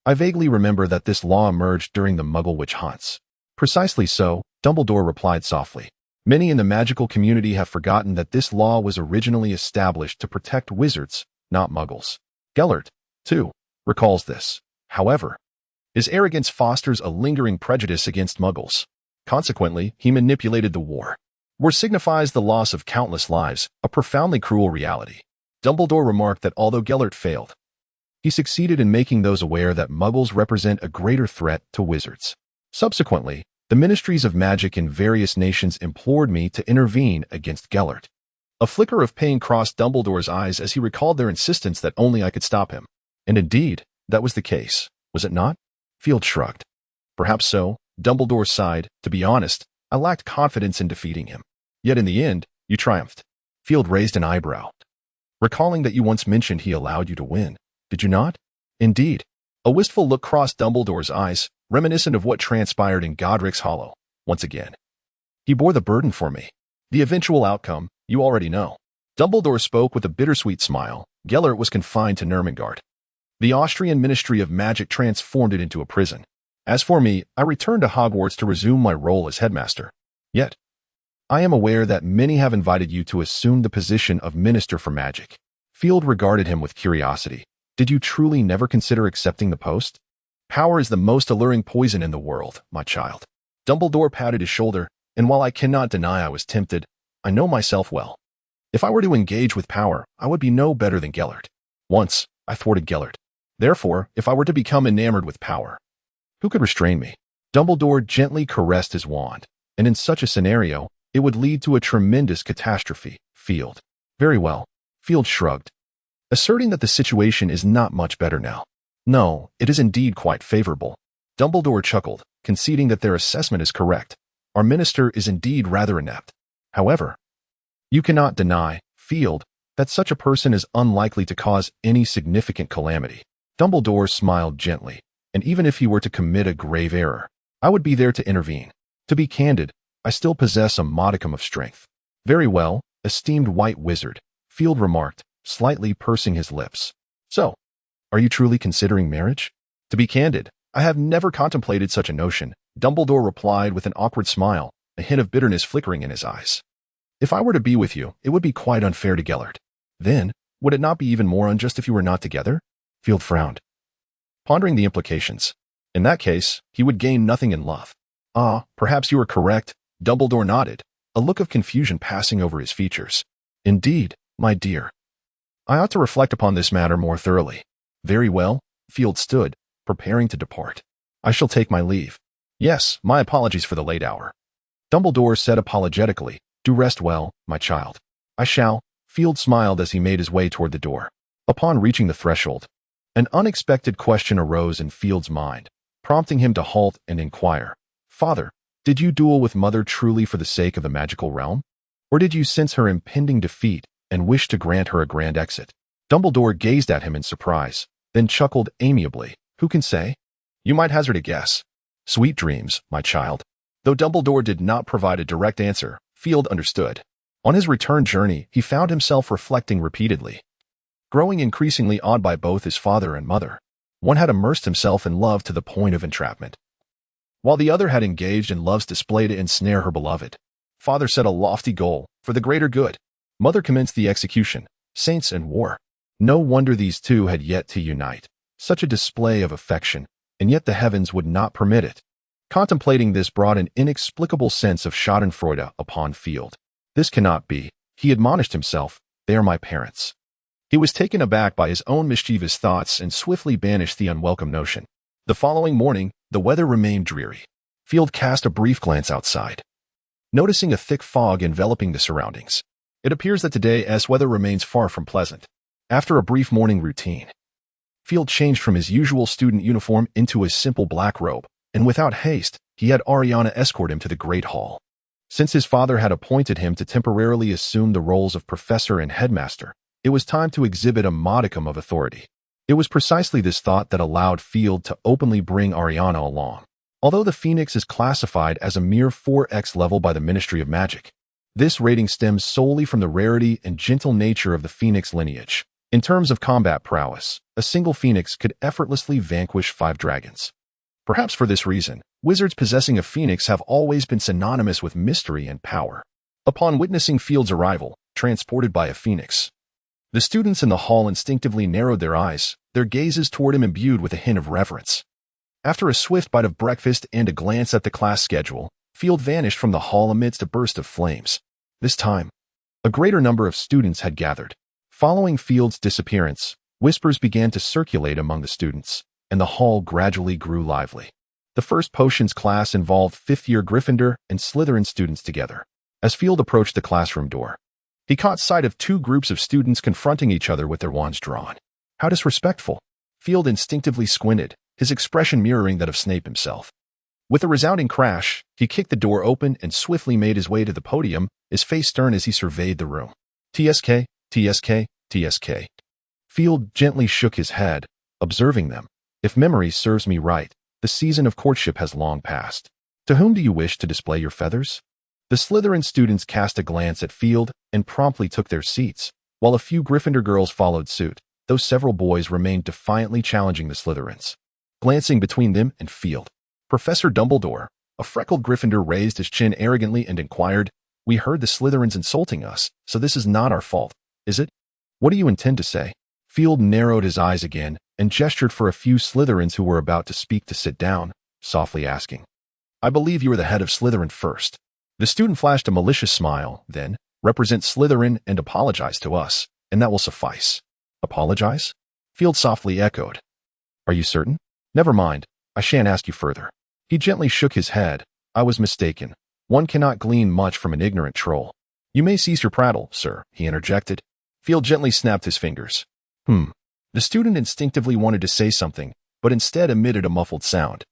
I vaguely remember that this law emerged during the Muggle witch hunts. Precisely so, Dumbledore replied softly. Many in the magical community have forgotten that this law was originally established to protect wizards, not Muggles. Gellert, too, recalls this. However, his arrogance fosters a lingering prejudice against Muggles. Consequently, he manipulated the war. War signifies the loss of countless lives, a profoundly cruel reality. Dumbledore remarked that although Gellert failed, he succeeded in making those aware that Muggles represent a greater threat to wizards. Subsequently, the ministries of magic in various nations implored me to intervene against Gellert. A flicker of pain crossed Dumbledore's eyes as he recalled their insistence that only I could stop him. And indeed, that was the case, was it not? Field shrugged. Perhaps so, Dumbledore sighed. To be honest, I lacked confidence in defeating him. Yet in the end, you triumphed. Field raised an eyebrow, recalling that you once mentioned he allowed you to win. Did you not? Indeed. A wistful look crossed Dumbledore's eyes, reminiscent of what transpired in Godric's Hollow. Once again, he bore the burden for me. The eventual outcome, you already know. Dumbledore spoke with a bittersweet smile. Gellert was confined to Nurmengard. The Austrian Ministry of Magic transformed it into a prison. As for me, I returned to Hogwarts to resume my role as headmaster. Yet, I am aware that many have invited you to assume the position of Minister for Magic. Field regarded him with curiosity. Did you truly never consider accepting the post? Power is the most alluring poison in the world, my child. Dumbledore patted his shoulder, and while I cannot deny I was tempted, I know myself well. If I were to engage with power, I would be no better than Gellert. Once, I thwarted Gellert. Therefore, if I were to become enamored with power, who could restrain me? Dumbledore gently caressed his wand, and in such a scenario, it would lead to a tremendous catastrophe. Field. Very well. Field shrugged, asserting that the situation is not much better now. No, it is indeed quite favorable. Dumbledore chuckled, conceding that their assessment is correct. Our minister is indeed rather inept. However, you cannot deny, Field, that such a person is unlikely to cause any significant calamity. Dumbledore smiled gently, and even if he were to commit a grave error, I would be there to intervene. To be candid, I still possess a modicum of strength. Very well, esteemed white wizard, Field remarked, slightly pursing his lips. So, are you truly considering marriage? To be candid, I have never contemplated such a notion, Dumbledore replied with an awkward smile, a hint of bitterness flickering in his eyes. If I were to be with you, it would be quite unfair to Gellert. Then, would it not be even more unjust if you were not together? Field frowned, pondering the implications. In that case, he would gain nothing in love. Perhaps you are correct, Dumbledore nodded, a look of confusion passing over his features. Indeed, my dear. I ought to reflect upon this matter more thoroughly. Very well, Field stood, preparing to depart. I shall take my leave. Yes, my apologies for the late hour. Dumbledore said apologetically, do rest well, my child. I shall. Field smiled as he made his way toward the door. Upon reaching the threshold, an unexpected question arose in Field's mind, prompting him to halt and inquire. Father, did you duel with Mother truly for the sake of the magical realm? Or did you sense her impending defeat and wish to grant her a grand exit? Dumbledore gazed at him in surprise, then chuckled amiably. Who can say? You might hazard a guess. Sweet dreams, my child. Though Dumbledore did not provide a direct answer, Field understood. On his return journey, he found himself reflecting repeatedly, growing increasingly awed by both his father and mother. One had immersed himself in love to the point of entrapment, while the other had engaged in love's display to ensnare her beloved. Father set a lofty goal, for the greater good. Mother commenced the execution, saints and war. No wonder these two had yet to unite. Such a display of affection, and yet the heavens would not permit it. Contemplating this brought an inexplicable sense of schadenfreude upon Field. This cannot be, he admonished himself. They are my parents. He was taken aback by his own mischievous thoughts and swiftly banished the unwelcome notion. The following morning, the weather remained dreary. Field cast a brief glance outside, noticing a thick fog enveloping the surroundings. It appears that today's weather remains far from pleasant. After a brief morning routine, Field changed from his usual student uniform into his simple black robe, and without haste, he had Ariana escort him to the Great Hall. Since his father had appointed him to temporarily assume the roles of professor and headmaster, it was time to exhibit a modicum of authority. It was precisely this thought that allowed Field to openly bring Ariana along. Although the Phoenix is classified as a mere 4X level by the Ministry of Magic, this rating stems solely from the rarity and gentle nature of the Phoenix lineage. In terms of combat prowess, a single Phoenix could effortlessly vanquish 5 dragons. Perhaps for this reason, wizards possessing a Phoenix have always been synonymous with mystery and power. Upon witnessing Field's arrival, transported by a Phoenix, the students in the hall instinctively narrowed their eyes, their gazes toward him imbued with a hint of reverence. After a swift bite of breakfast and a glance at the class schedule, Field vanished from the hall amidst a burst of flames. This time, a greater number of students had gathered. Following Field's disappearance, whispers began to circulate among the students, and the hall gradually grew lively. The first potions class involved 5th-year Gryffindor and Slytherin students together. As Field approached the classroom door, he caught sight of 2 groups of students confronting each other with their wands drawn. How disrespectful! Field instinctively squinted, his expression mirroring that of Snape himself. With a resounding crash, he kicked the door open and swiftly made his way to the podium, his face stern as he surveyed the room. TSK, TSK, TSK. Field gently shook his head, observing them. If memory serves me right, the season of courtship has long passed. To whom do you wish to display your feathers? The Slytherin students cast a glance at Field and promptly took their seats, while a few Gryffindor girls followed suit, though several boys remained defiantly challenging the Slytherins. Glancing between them and Field, Professor Dumbledore, a freckled Gryffindor, raised his chin arrogantly and inquired, "We heard the Slytherins insulting us, so this is not our fault, is it? What do you intend to say?" Field narrowed his eyes again and gestured for a few Slytherins who were about to speak to sit down, softly asking, "I believe you are the head of Slytherin first." The student flashed a malicious smile, then, "Represent Slytherin and apologize to us, and that will suffice." "Apologize?" Field softly echoed. "Are you certain? Never mind, I shan't ask you further." He gently shook his head. "I was mistaken. One cannot glean much from an ignorant troll." "You may cease your prattle, sir," he interjected. Field gently snapped his fingers. The student instinctively wanted to say something, but instead emitted a muffled sound.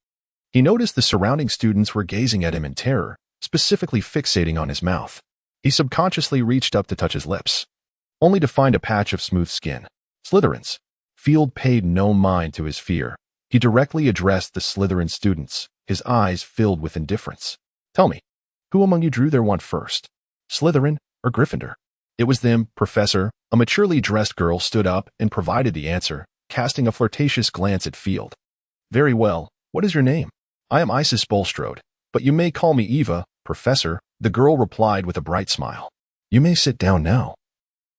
He noticed the surrounding students were gazing at him in terror, specifically fixating on his mouth. He subconsciously reached up to touch his lips, only to find a patch of smooth skin. "Slytherins." Field paid no mind to his fear. He directly addressed the Slytherin students, his eyes filled with indifference. "Tell me, who among you drew their wand first? Slytherin or Gryffindor?" "It was them, Professor." A maturely dressed girl stood up and provided the answer, casting a flirtatious glance at Field. "Very well. What is your name?" "I am Isis Bulstrode, but you may call me Eva, Professor," the girl replied with a bright smile. "You may sit down now."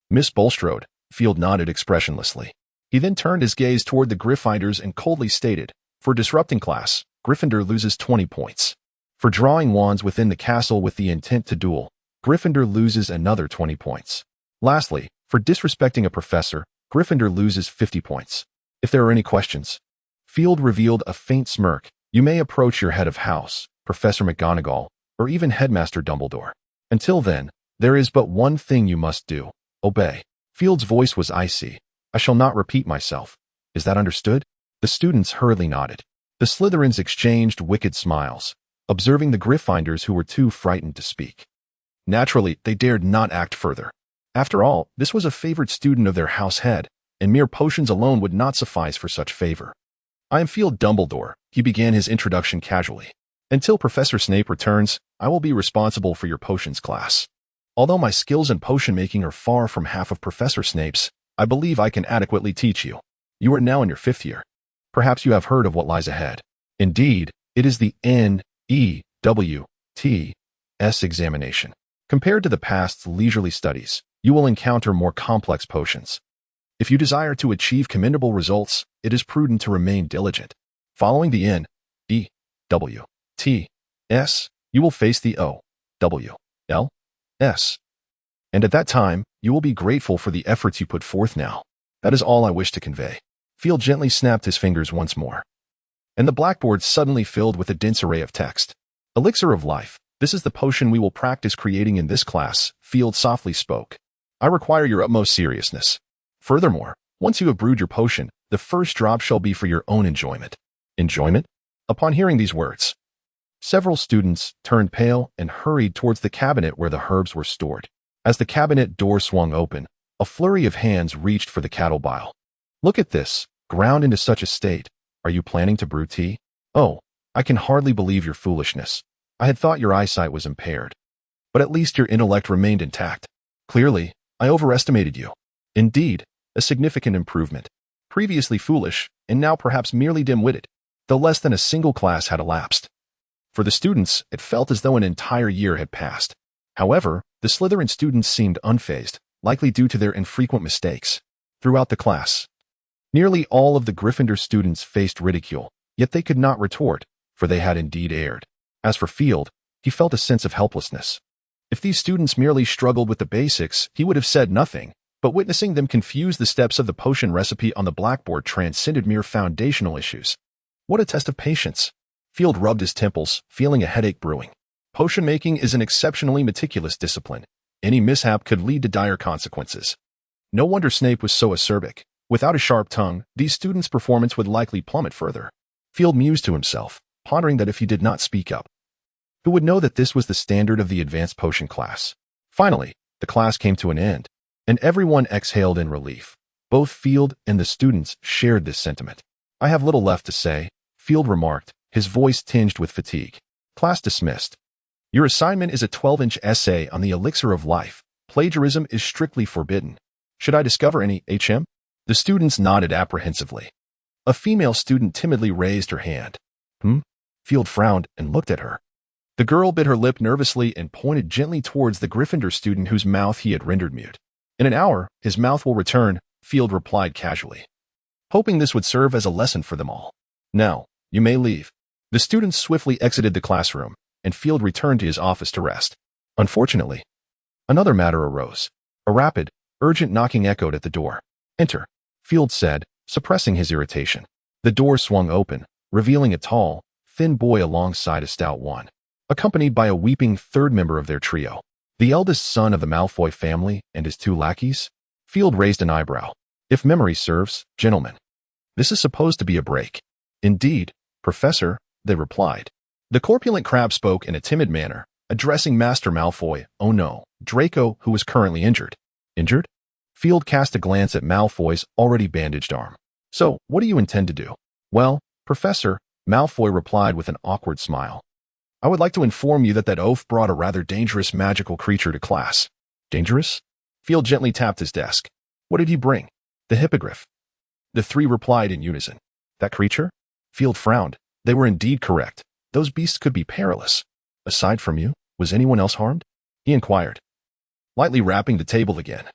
"Miss Bulstrode," Field nodded expressionlessly. He then turned his gaze toward the Gryffindors and coldly stated, "For disrupting class, Gryffindor loses 20 points. For drawing wands within the castle with the intent to duel, Gryffindor loses another 20 points. Lastly, for disrespecting a professor, Gryffindor loses 50 points. If there are any questions." Field revealed a faint smirk. "You may approach your head of house, Professor McGonagall, or even Headmaster Dumbledore. Until then, there is but one thing you must do. Obey." Field's voice was icy. "I shall not repeat myself. Is that understood?" The students hurriedly nodded. The Slytherins exchanged wicked smiles, observing the Gryffindors who were too frightened to speak. Naturally, they dared not act further. After all, this was a favored student of their house head, and mere potions alone would not suffice for such favor. "I am Field Dumbledore," he began his introduction casually. Until Professor Snape returns, I will be responsible for your potions class. Although my skills in potion making are far from half of Professor Snape's, I believe I can adequately teach you. You are now in your 5th year. Perhaps you have heard of what lies ahead. Indeed, it is the NEWTS examination. Compared to the past's leisurely studies, you will encounter more complex potions. If you desire to achieve commendable results, it is prudent to remain diligent. Following the NEWTS, you will face the OWLS. And at that time, you will be grateful for the efforts you put forth now. That is all I wish to convey. Field gently snapped his fingers once more, and the blackboard suddenly filled with a dense array of text. Elixir of life. This is the potion we will practice creating in this class, Field softly spoke. I require your utmost seriousness. Furthermore, once you have brewed your potion, the first drop shall be for your own enjoyment. Enjoyment? Upon hearing these words, several students turned pale and hurried towards the cabinet where the herbs were stored. As the cabinet door swung open, a flurry of hands reached for the cattle bile. Look at this, ground into such a state. Are you planning to brew tea? Oh, I can hardly believe your foolishness. I had thought your eyesight was impaired. But at least your intellect remained intact. Clearly, I overestimated you. Indeed, a significant improvement. Previously foolish, and now perhaps merely dim-witted, though less than a single class had elapsed. For the students, it felt as though an entire year had passed. However, the Slytherin students seemed unfazed, likely due to their infrequent mistakes. Throughout the class, nearly all of the Gryffindor students faced ridicule, yet they could not retort, for they had indeed erred. As for Field, he felt a sense of helplessness. If these students merely struggled with the basics, he would have said nothing, but witnessing them confuse the steps of the potion recipe on the blackboard transcended mere foundational issues. What a test of patience! Field rubbed his temples, feeling a headache brewing. Potion making is an exceptionally meticulous discipline. Any mishap could lead to dire consequences. No wonder Snape was so acerbic. Without a sharp tongue, these students' performance would likely plummet further. Field mused to himself, pondering that if he did not speak up, who would know that this was the standard of the advanced potion class? Finally, the class came to an end, and everyone exhaled in relief. Both Field and the students shared this sentiment. I have little left to say, Field remarked, his voice tinged with fatigue. Class dismissed. Your assignment is a 12-inch essay on the elixir of life. Plagiarism is strictly forbidden. Should I discover any HM? The students nodded apprehensively. A female student timidly raised her hand. Field frowned and looked at her. The girl bit her lip nervously and pointed gently towards the Gryffindor student whose mouth he had rendered mute. In an hour, his mouth will return, Field replied casually, hoping this would serve as a lesson for them all. Now, you may leave. The students swiftly exited the classroom, and Field returned to his office to rest. Unfortunately, another matter arose. A rapid, urgent knocking echoed at the door. Enter, Field said, suppressing his irritation. The door swung open, revealing a tall, thin boy alongside a stout one, accompanied by a weeping third member of their trio, the eldest son of the Malfoy family and his 2 lackeys. Field raised an eyebrow. If memory serves, gentlemen, this is supposed to be a break. Indeed, Professor, they replied. The corpulent crab spoke in a timid manner, addressing Master Malfoy. Oh no, Draco, who was currently injured. Injured? Field cast a glance at Malfoy's already bandaged arm. So, what do you intend to do? Well, Professor, Malfoy replied with an awkward smile. I would like to inform you that oaf brought a rather dangerous magical creature to class. Dangerous? Field gently tapped his desk. What did he bring? The hippogriff. The 3 replied in unison. That creature? Field frowned. They were indeed correct. Those beasts could be perilous. Aside from you, was anyone else harmed? He inquired, lightly rapping the table again.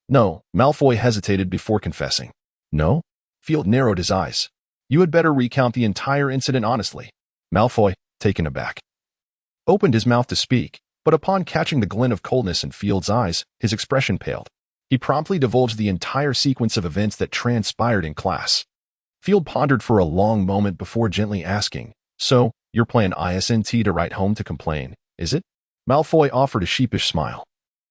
No, Malfoy hesitated before confessing. No? Field narrowed his eyes. You had better recount the entire incident honestly. Malfoy, taken aback, opened his mouth to speak, but upon catching the glint of coldness in Field's eyes, his expression paled. He promptly divulged the entire sequence of events that transpired in class. Field pondered for a long moment before gently asking, So, your plan isn't to write home to complain, is it? Malfoy offered a sheepish smile.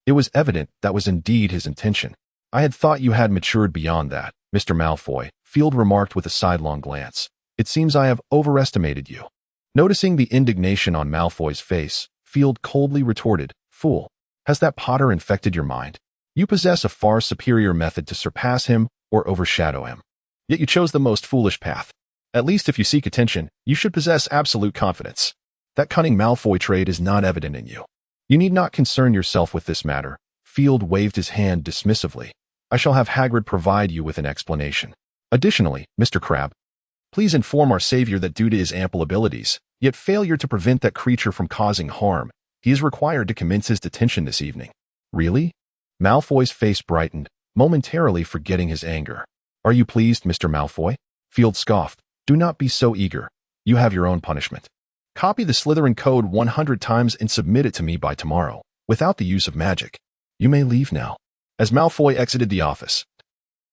It was evident that was indeed his intention. I had thought you had matured beyond that, Mr. Malfoy, Field remarked with a sidelong glance. It seems I have overestimated you. Noticing the indignation on Malfoy's face, Field coldly retorted, Fool, has that Potter infected your mind? You possess a far superior method to surpass him or overshadow him. Yet you chose the most foolish path. At least if you seek attention, you should possess absolute confidence. That cunning Malfoy trait is not evident in you. You need not concern yourself with this matter. Field waved his hand dismissively. I shall have Hagrid provide you with an explanation. Additionally, Mr. Crabbe, please inform our savior that due to his ample abilities, yet failure to prevent that creature from causing harm, he is required to commence his detention this evening. Really? Malfoy's face brightened, momentarily forgetting his anger. Are you pleased, Mr. Malfoy? Field scoffed. Do not be so eager. You have your own punishment. Copy the Slytherin code 100 times and submit it to me by tomorrow, without the use of magic. You may leave now. As Malfoy exited the office,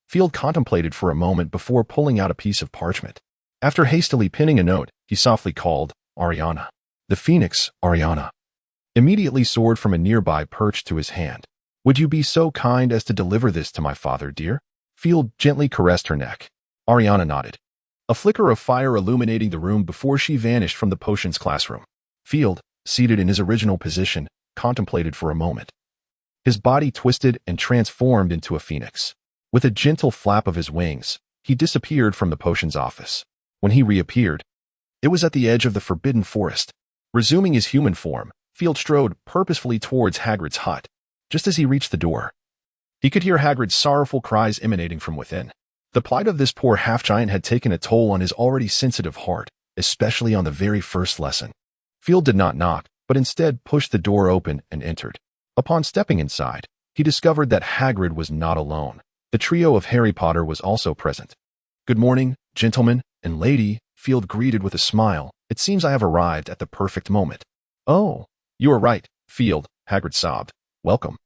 Field contemplated for a moment before pulling out a piece of parchment. After hastily pinning a note, he softly called, Ariana. The phoenix, Ariana, immediately soared from a nearby perch to his hand. Would you be so kind as to deliver this to my father, dear? Field gently caressed her neck. Ariana nodded. A flicker of fire illuminating the room before she vanished from the potions classroom. Field, seated in his original position, contemplated for a moment. His body twisted and transformed into a phoenix. With a gentle flap of his wings, he disappeared from the potions office. When he reappeared, it was at the edge of the forbidden forest. Resuming his human form, Field strode purposefully towards Hagrid's hut. Just as he reached the door, he could hear Hagrid's sorrowful cries emanating from within. The plight of this poor half-giant had taken a toll on his already sensitive heart, especially on the very first lesson. Field did not knock, but instead pushed the door open and entered. Upon stepping inside, he discovered that Hagrid was not alone. The trio of Harry Potter was also present. Good morning, gentlemen and lady, Field greeted with a smile. It seems I have arrived at the perfect moment. Oh, you are right, Field, Hagrid sobbed. Welcome.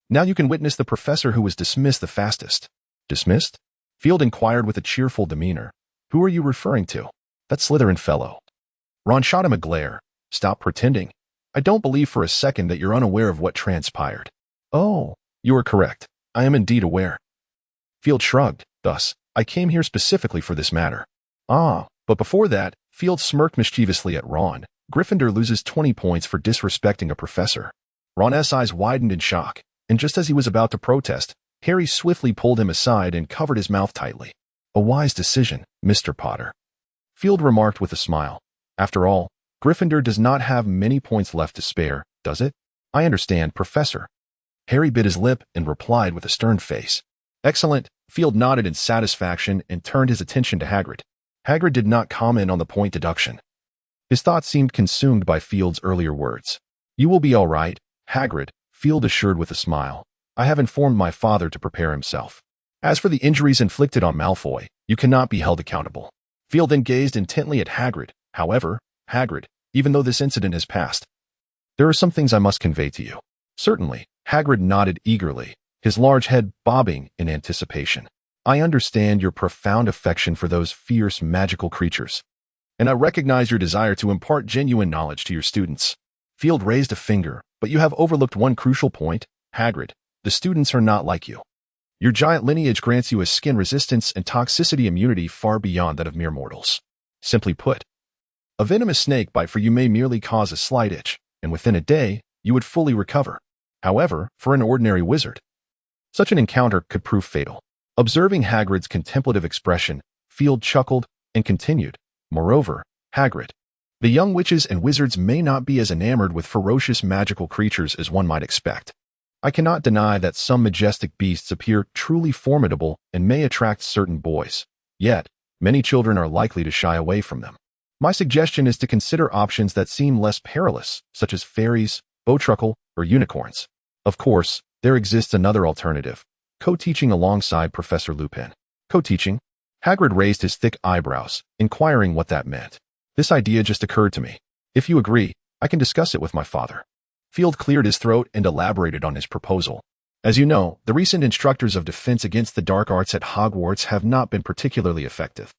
Now you can witness the professor who was dismissed the fastest. Dismissed? Field inquired with a cheerful demeanor. Who are you referring to? That Slytherin fellow. Ron shot him a glare. Stop pretending. I don't believe for a second that you're unaware of what transpired. Oh, you are correct. I am indeed aware. Field shrugged. Thus, I came here specifically for this matter. Ah, but before that, Field smirked mischievously at Ron. Gryffindor loses 20 points for disrespecting a professor. Ron's eyes widened in shock, and just as he was about to protest, Harry swiftly pulled him aside and covered his mouth tightly. A wise decision, Mr. Potter. Field remarked with a smile. After all, Gryffindor does not have many points left to spare, does it? I understand, Professor. Harry bit his lip and replied with a stern face. Excellent. Field nodded in satisfaction and turned his attention to Hagrid. Hagrid did not comment on the point deduction. His thoughts seemed consumed by Field's earlier words. You will be all right, Hagrid, Field assured with a smile. I have informed my father to prepare himself. As for the injuries inflicted on Malfoy, you cannot be held accountable. Field then gazed intently at Hagrid. However, Hagrid, even though this incident has passed, there are some things I must convey to you. Certainly, Hagrid nodded eagerly, his large head bobbing in anticipation. I understand your profound affection for those fierce magical creatures, and I recognize your desire to impart genuine knowledge to your students. Field raised a finger, but you have overlooked one crucial point, Hagrid. The students are not like you. Your giant lineage grants you a skin resistance and toxicity immunity far beyond that of mere mortals. Simply put, a venomous snake bite for you may merely cause a slight itch, and within a day, you would fully recover. However, for an ordinary wizard, such an encounter could prove fatal. Observing Hagrid's contemplative expression, Field chuckled and continued. Moreover, Hagrid, the young witches and wizards may not be as enamored with ferocious magical creatures as one might expect. I cannot deny that some majestic beasts appear truly formidable and may attract certain boys. Yet, many children are likely to shy away from them. My suggestion is to consider options that seem less perilous, such as fairies, bowtruckle, or unicorns. Of course, there exists another alternative, co-teaching alongside Professor Lupin. Co-teaching? Hagrid raised his thick eyebrows, inquiring what that meant. This idea just occurred to me. If you agree, I can discuss it with my father. Field cleared his throat and elaborated on his proposal. As you know, the recent instructors of defense against the dark arts at Hogwarts have not been particularly effective,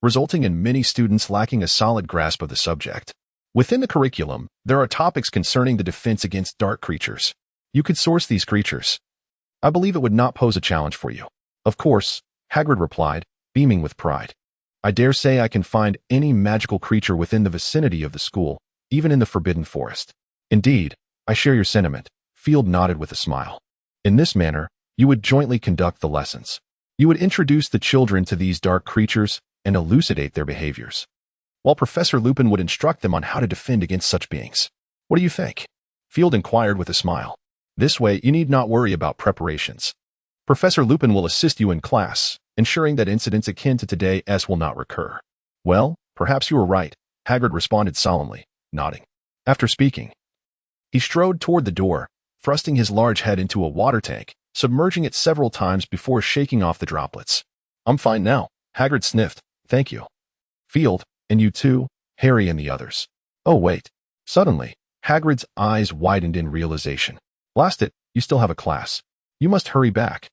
resulting in many students lacking a solid grasp of the subject. Within the curriculum, there are topics concerning the defense against dark creatures. You could source these creatures. I believe it would not pose a challenge for you. Of course, Hagrid replied, beaming with pride. I dare say I can find any magical creature within the vicinity of the school, even in the Forbidden Forest. Indeed, I share your sentiment. Field nodded with a smile. In this manner, you would jointly conduct the lessons. You would introduce the children to these dark creatures and elucidate their behaviors. while Professor Lupin would instruct them on how to defend against such beings. What do you think? Field inquired with a smile. This way, you need not worry about preparations. Professor Lupin will assist you in class, ensuring that incidents akin to today's will not recur. Well, perhaps you are right, Hagrid responded solemnly, nodding. After speaking, he strode toward the door, thrusting his large head into a water tank, submerging it several times before shaking off the droplets. I'm fine now, Hagrid sniffed. Thank you. Field, and you too, Harry and the others. Oh wait. Suddenly, Hagrid's eyes widened in realization. Blast it, you still have a class. You must hurry back.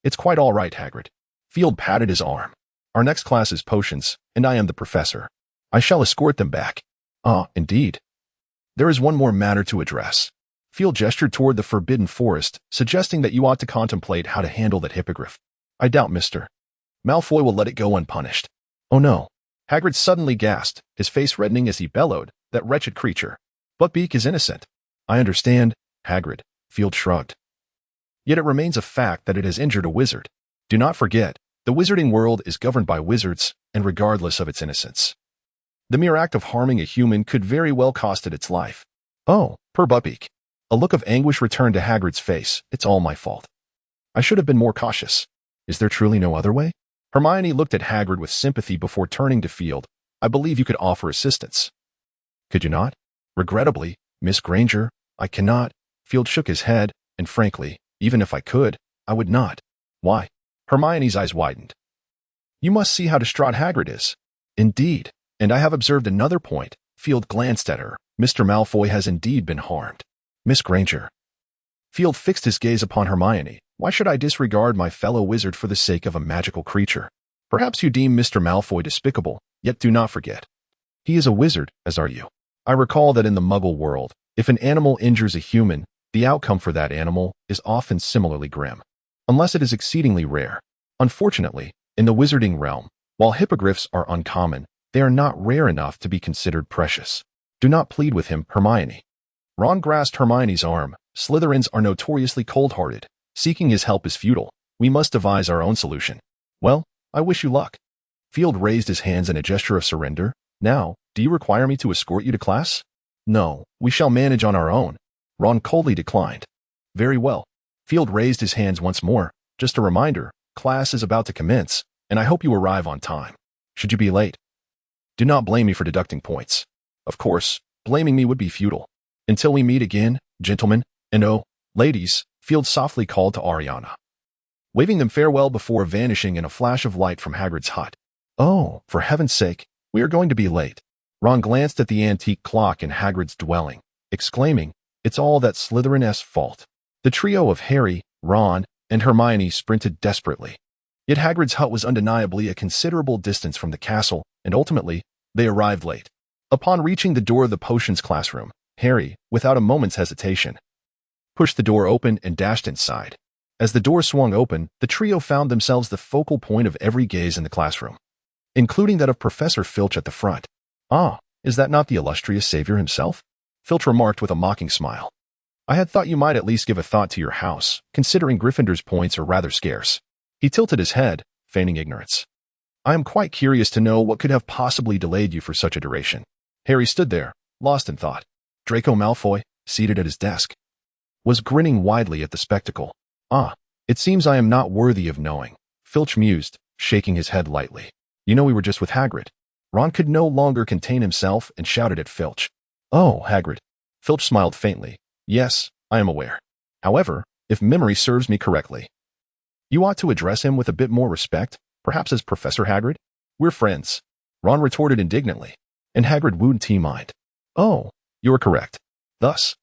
It's quite all right, Hagrid. Field patted his arm. Our next class is potions, and I am the professor. I shall escort them back. Ah, indeed. There is one more matter to address. Field gestured toward the forbidden forest, suggesting that you ought to contemplate how to handle that hippogriff. I doubt Mr. Malfoy will let it go unpunished. Oh no. Hagrid suddenly gasped, his face reddening as he bellowed, that wretched creature. Buckbeak is innocent. I understand, Hagrid. Field shrugged. Yet it remains a fact that it has injured a wizard. Do not forget, the wizarding world is governed by wizards, and regardless of its innocence. The mere act of harming a human could very well cost it its life. Oh, poor Buckbeak. A look of anguish returned to Hagrid's face. It's all my fault. I should have been more cautious. Is there truly no other way? Hermione looked at Hagrid with sympathy before turning to Field. I believe you could offer assistance. Could you not? Regrettably, Miss Granger, I cannot. Field shook his head, and frankly, even if I could, I would not. Why? Hermione's eyes widened. You must see how distraught Hagrid is. Indeed, and I have observed another point. Field glanced at her. Mr. Malfoy has indeed been harmed. Miss Granger. Field fixed his gaze upon Hermione. Why should I disregard my fellow wizard for the sake of a magical creature? Perhaps you deem Mr. Malfoy despicable, yet do not forget. He is a wizard, as are you. I recall that in the Muggle world, if an animal injures a human, the outcome for that animal is often similarly grim, unless it is exceedingly rare. Unfortunately, in the wizarding realm, while hippogriffs are uncommon, they are not rare enough to be considered precious. Do not plead with him, Hermione. Ron grasped Hermione's arm. Slytherins are notoriously cold-hearted. Seeking his help is futile. We must devise our own solution. Well, I wish you luck. Field raised his hands in a gesture of surrender. Now, do you require me to escort you to class? No, we shall manage on our own. Ron coldly declined. Very well. Field raised his hands once more. Just a reminder, class is about to commence, and I hope you arrive on time. Should you be late, do not blame me for deducting points. Of course, blaming me would be futile. Until we meet again, gentlemen, and oh, ladies, Field softly called to Ariana, waving them farewell before vanishing in a flash of light from Hagrid's hut. Oh, for heaven's sake, we are going to be late. Ron glanced at the antique clock in Hagrid's dwelling, exclaiming, it's all that Slytherin's fault. The trio of Harry, Ron, and Hermione sprinted desperately. Yet Hagrid's hut was undeniably a considerable distance from the castle, and ultimately, they arrived late. Upon reaching the door of the potions classroom, Harry, without a moment's hesitation, pushed the door open and dashed inside. As the door swung open, the trio found themselves the focal point of every gaze in the classroom, including that of Professor Filch at the front. Ah, is that not the illustrious savior himself? Filch remarked with a mocking smile. I had thought you might at least give a thought to your house, considering Gryffindor's points are rather scarce. He tilted his head, feigning ignorance. I am quite curious to know what could have possibly delayed you for such a duration. Harry stood there, lost in thought. Draco Malfoy, seated at his desk, was grinning widely at the spectacle. Ah, it seems I am not worthy of knowing, Filch mused, shaking his head lightly. You know we were just with Hagrid. Ron could no longer contain himself and shouted at Filch. Oh, Hagrid. Filch smiled faintly. Yes, I am aware. However, if memory serves me correctly, you ought to address him with a bit more respect, perhaps as Professor Hagrid. We're friends, Ron retorted indignantly, and Hagrid wooed T-mind. Oh, you're correct. Thus,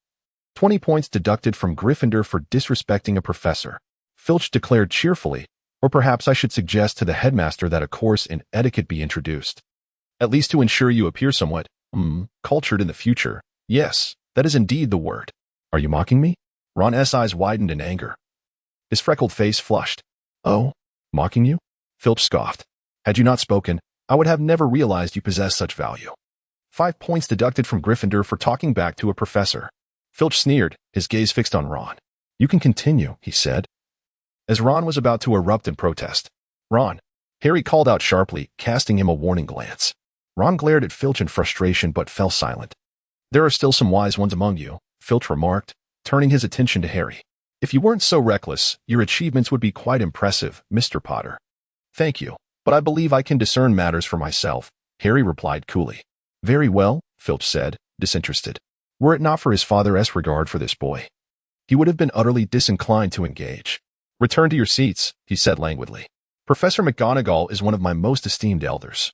20 points deducted from Gryffindor for disrespecting a professor, Filch declared cheerfully, or perhaps I should suggest to the headmaster that a course in etiquette be introduced. At least to ensure you appear somewhat, cultured in the future. Yes, that is indeed the word. Are you mocking me? Ron's eyes widened in anger. His freckled face flushed. Oh, mocking you? Filch scoffed. Had you not spoken, I would have never realized you possess such value. 5 points deducted from Gryffindor for talking back to a professor. Filch sneered, his gaze fixed on Ron. You can continue, he said. As Ron was about to erupt in protest. Ron, Harry called out sharply, casting him a warning glance. Ron glared at Filch in frustration but fell silent. There are still some wise ones among you, Filch remarked, turning his attention to Harry. If you weren't so reckless, your achievements would be quite impressive, Mr. Potter. Thank you, but I believe I can discern matters for myself, Harry replied coolly. Very well, Filch said, disinterested. Were it not for his father's regard for this boy, he would have been utterly disinclined to engage. Return to your seats, he said languidly. Professor McGonagall is one of my most esteemed elders,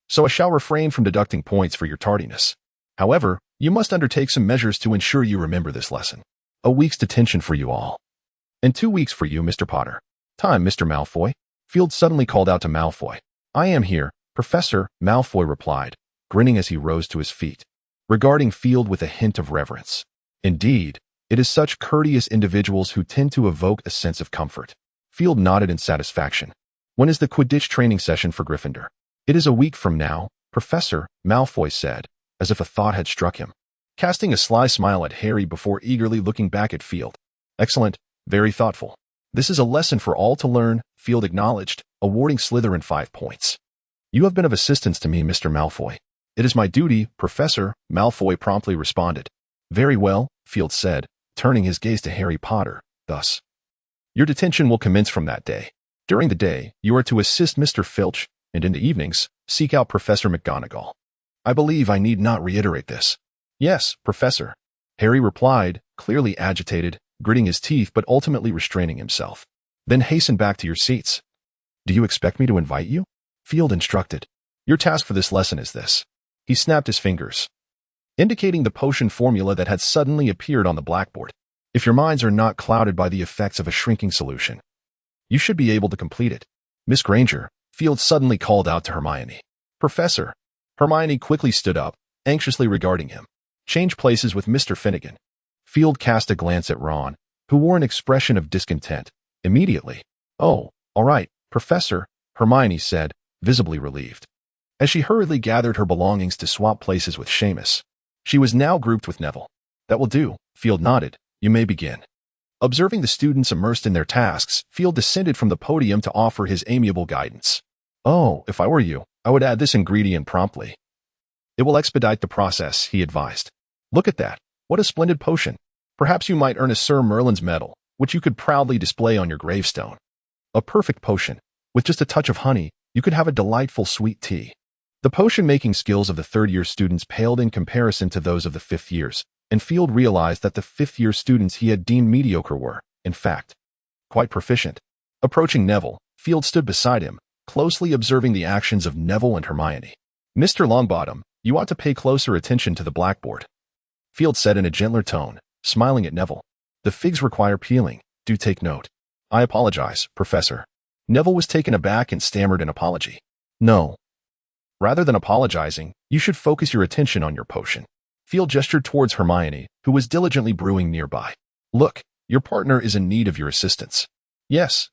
so I shall refrain from deducting points for your tardiness. However, you must undertake some measures to ensure you remember this lesson. A week's detention for you all. And 2 weeks for you, Mr. Potter. Time, Mr. Malfoy. Field suddenly called out to Malfoy. I am here, Professor, Malfoy replied, grinning as he rose to his feet, regarding Field with a hint of reverence. Indeed, it is such courteous individuals who tend to evoke a sense of comfort. Field nodded in satisfaction. When is the Quidditch training session for Gryffindor? It is a week from now, Professor, Malfoy said, as if a thought had struck him, casting a sly smile at Harry before eagerly looking back at Field. Excellent, very thoughtful. This is a lesson for all to learn, Field acknowledged, awarding Slytherin 5 points. You have been of assistance to me, Mr. Malfoy. It is my duty, Professor, Malfoy promptly responded. Very well, Field said, turning his gaze to Harry Potter, thus. Your detention will commence from that day. During the day, you are to assist Mr. Filch, and in the evenings, seek out Professor McGonagall. I believe I need not reiterate this. Yes, Professor, Harry replied, clearly agitated, gritting his teeth but ultimately restraining himself. Then hasten back to your seats. Do you expect me to invite you? Field instructed. Your task for this lesson is this. He snapped his fingers, indicating the potion formula that had suddenly appeared on the blackboard. If your minds are not clouded by the effects of a shrinking solution, you should be able to complete it. Miss Granger, Field suddenly called out to Hermione. Professor. Hermione quickly stood up, anxiously regarding him. Change places with Mr. Finnegan. Field cast a glance at Ron, who wore an expression of discontent. Immediately. Oh, all right, Professor, Hermione said, visibly relieved, as she hurriedly gathered her belongings to swap places with Seamus. She was now grouped with Neville. That will do, Field nodded. You may begin. Observing the students immersed in their tasks, Field descended from the podium to offer his amiable guidance. Oh, if I were you, I would add this ingredient promptly. It will expedite the process, he advised. Look at that. What a splendid potion. Perhaps you might earn a Sir Merlin's medal, which you could proudly display on your gravestone. A perfect potion. With just a touch of honey, you could have a delightful sweet tea. The potion-making skills of the third-year students paled in comparison to those of the fifth years, and Field realized that the fifth-year students he had deemed mediocre were, in fact, quite proficient. Approaching Neville, Field stood beside him, closely observing the actions of Neville and Hermione. Mr. Longbottom, you ought to pay closer attention to the blackboard, Field said in a gentler tone, smiling at Neville. The figs require peeling. Do take note. I apologize, Professor. Neville was taken aback and stammered an apology. No. Rather than apologizing, you should focus your attention on your potion. Field gestured towards Hermione, who was diligently brewing nearby. Look, your partner is in need of your assistance. Yes,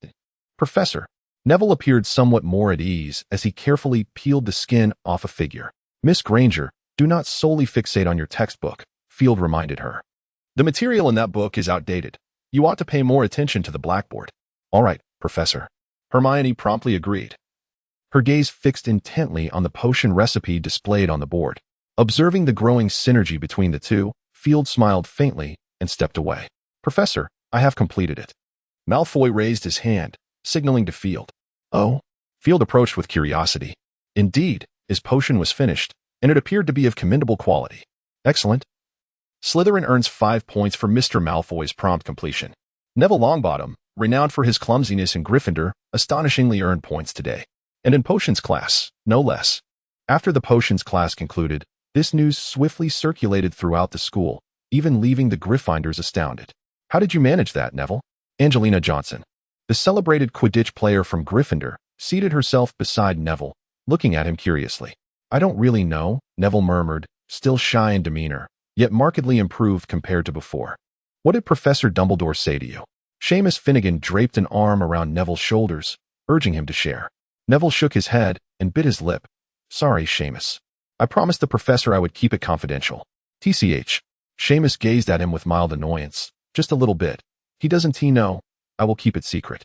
Professor. Neville appeared somewhat more at ease as he carefully peeled the skin off a figure. Miss Granger, do not solely fixate on your textbook, Field reminded her. The material in that book is outdated. You ought to pay more attention to the blackboard. All right, Professor. Hermione promptly agreed, her gaze fixed intently on the potion recipe displayed on the board. Observing the growing synergy between the two, Field smiled faintly and stepped away. Professor, I have completed it. Malfoy raised his hand, signaling to Field. Oh? Field approached with curiosity. Indeed, his potion was finished, and it appeared to be of commendable quality. Excellent. Slytherin earns 5 points for Mr. Malfoy's prompt completion. Neville Longbottom, renowned for his clumsiness in Gryffindor, astonishingly earned points today. And in potions class, no less. After the potions class concluded, this news swiftly circulated throughout the school, even leaving the Gryffindors astounded. How did you manage that, Neville? Angelina Johnson, the celebrated Quidditch player from Gryffindor, seated herself beside Neville, looking at him curiously. I don't really know, Neville murmured, still shy in demeanor, yet markedly improved compared to before. What did Professor Dumbledore say to you? Seamus Finnegan draped an arm around Neville's shoulders, urging him to share. Neville shook his head and bit his lip. Sorry, Seamus. I promised the professor I would keep it confidential. TCH. Seamus gazed at him with mild annoyance. Just a little bit. Doesn't he know? I will keep it secret.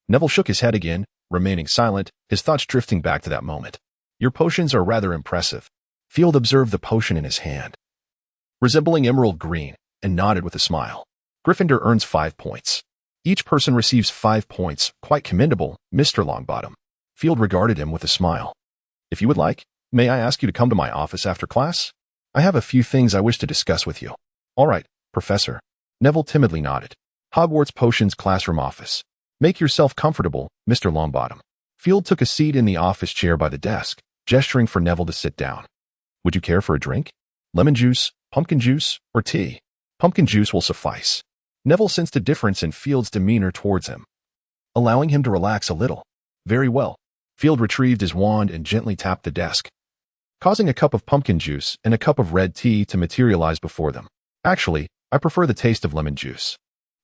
Neville shook his head again, remaining silent, his thoughts drifting back to that moment. Your potions are rather impressive. Field observed the potion in his hand, resembling emerald green, and nodded with a smile. Gryffindor earns 5 points. Each person receives 5 points. Quite commendable, Mr. Longbottom. Field regarded him with a smile. If you would like, may I ask you to come to my office after class? I have a few things I wish to discuss with you. All right, Professor. Neville timidly nodded. Hogwarts Potions Classroom Office. Make yourself comfortable, Mr. Longbottom. Field took a seat in the office chair by the desk, gesturing for Neville to sit down. Would you care for a drink? Lemon juice, pumpkin juice, or tea? Pumpkin juice will suffice. Neville sensed a difference in Field's demeanor towards him, allowing him to relax a little. Very well. Field retrieved his wand and gently tapped the desk, causing a cup of pumpkin juice and a cup of red tea to materialize before them. Actually, I prefer the taste of lemon juice.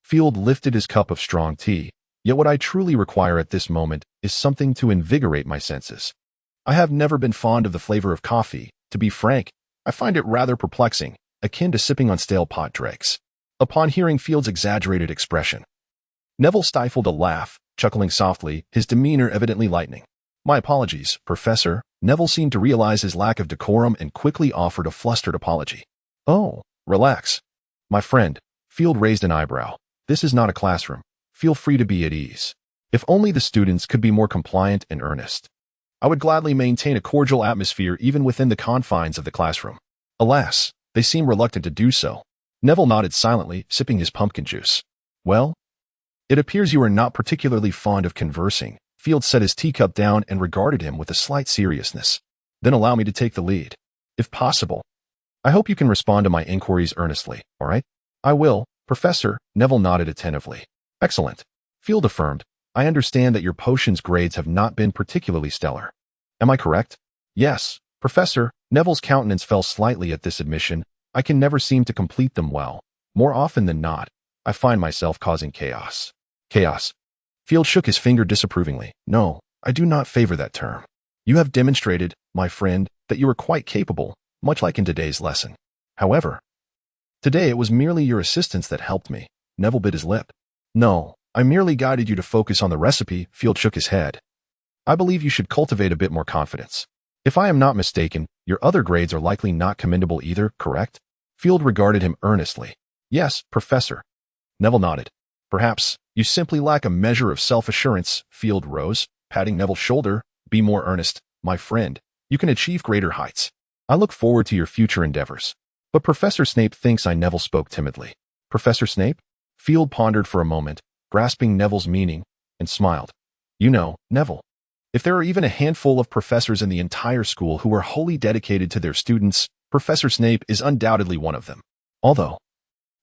Field lifted his cup of strong tea, yet what I truly require at this moment is something to invigorate my senses. I have never been fond of the flavor of coffee. To be frank, I find it rather perplexing, akin to sipping on stale pot dregs. Upon hearing Field's exaggerated expression, Neville stifled a laugh, chuckling softly, his demeanor evidently lightening. My apologies, Professor. Neville seemed to realize his lack of decorum and quickly offered a flustered apology. Oh, relax. My friend. Field raised an eyebrow. This is not a classroom. Feel free to be at ease. If only the students could be more compliant and earnest, I would gladly maintain a cordial atmosphere even within the confines of the classroom. Alas, they seem reluctant to do so. Neville nodded silently, sipping his pumpkin juice. Well, it appears you are not particularly fond of conversing. Field set his teacup down and regarded him with a slight seriousness. Then allow me to take the lead. If possible. I hope you can respond to my inquiries earnestly, all right? I will, Professor. Neville nodded attentively. Excellent. Field affirmed. I understand that your potions grades have not been particularly stellar. Am I correct? Yes, Professor. Neville's countenance fell slightly at this admission. I can never seem to complete them well. More often than not, I find myself causing chaos. Chaos. Field shook his finger disapprovingly. No, I do not favor that term. You have demonstrated, my friend, that you are quite capable, much like in today's lesson. However, today it was merely your assistance that helped me. Neville bit his lip. No, I merely guided you to focus on the recipe. Field shook his head. I believe you should cultivate a bit more confidence. If I am not mistaken, your other grades are likely not commendable either, correct? Field regarded him earnestly. Yes, Professor. Neville nodded. Perhaps you simply lack a measure of self-assurance. Field rose, patting Neville's shoulder. Be more earnest, my friend. You can achieve greater heights. I look forward to your future endeavors. But Professor Snape thinks Neville spoke timidly. Professor Snape? Field pondered for a moment, grasping Neville's meaning, and smiled. You know, Neville, if there are even a handful of professors in the entire school who are wholly dedicated to their students, Professor Snape is undoubtedly one of them. Although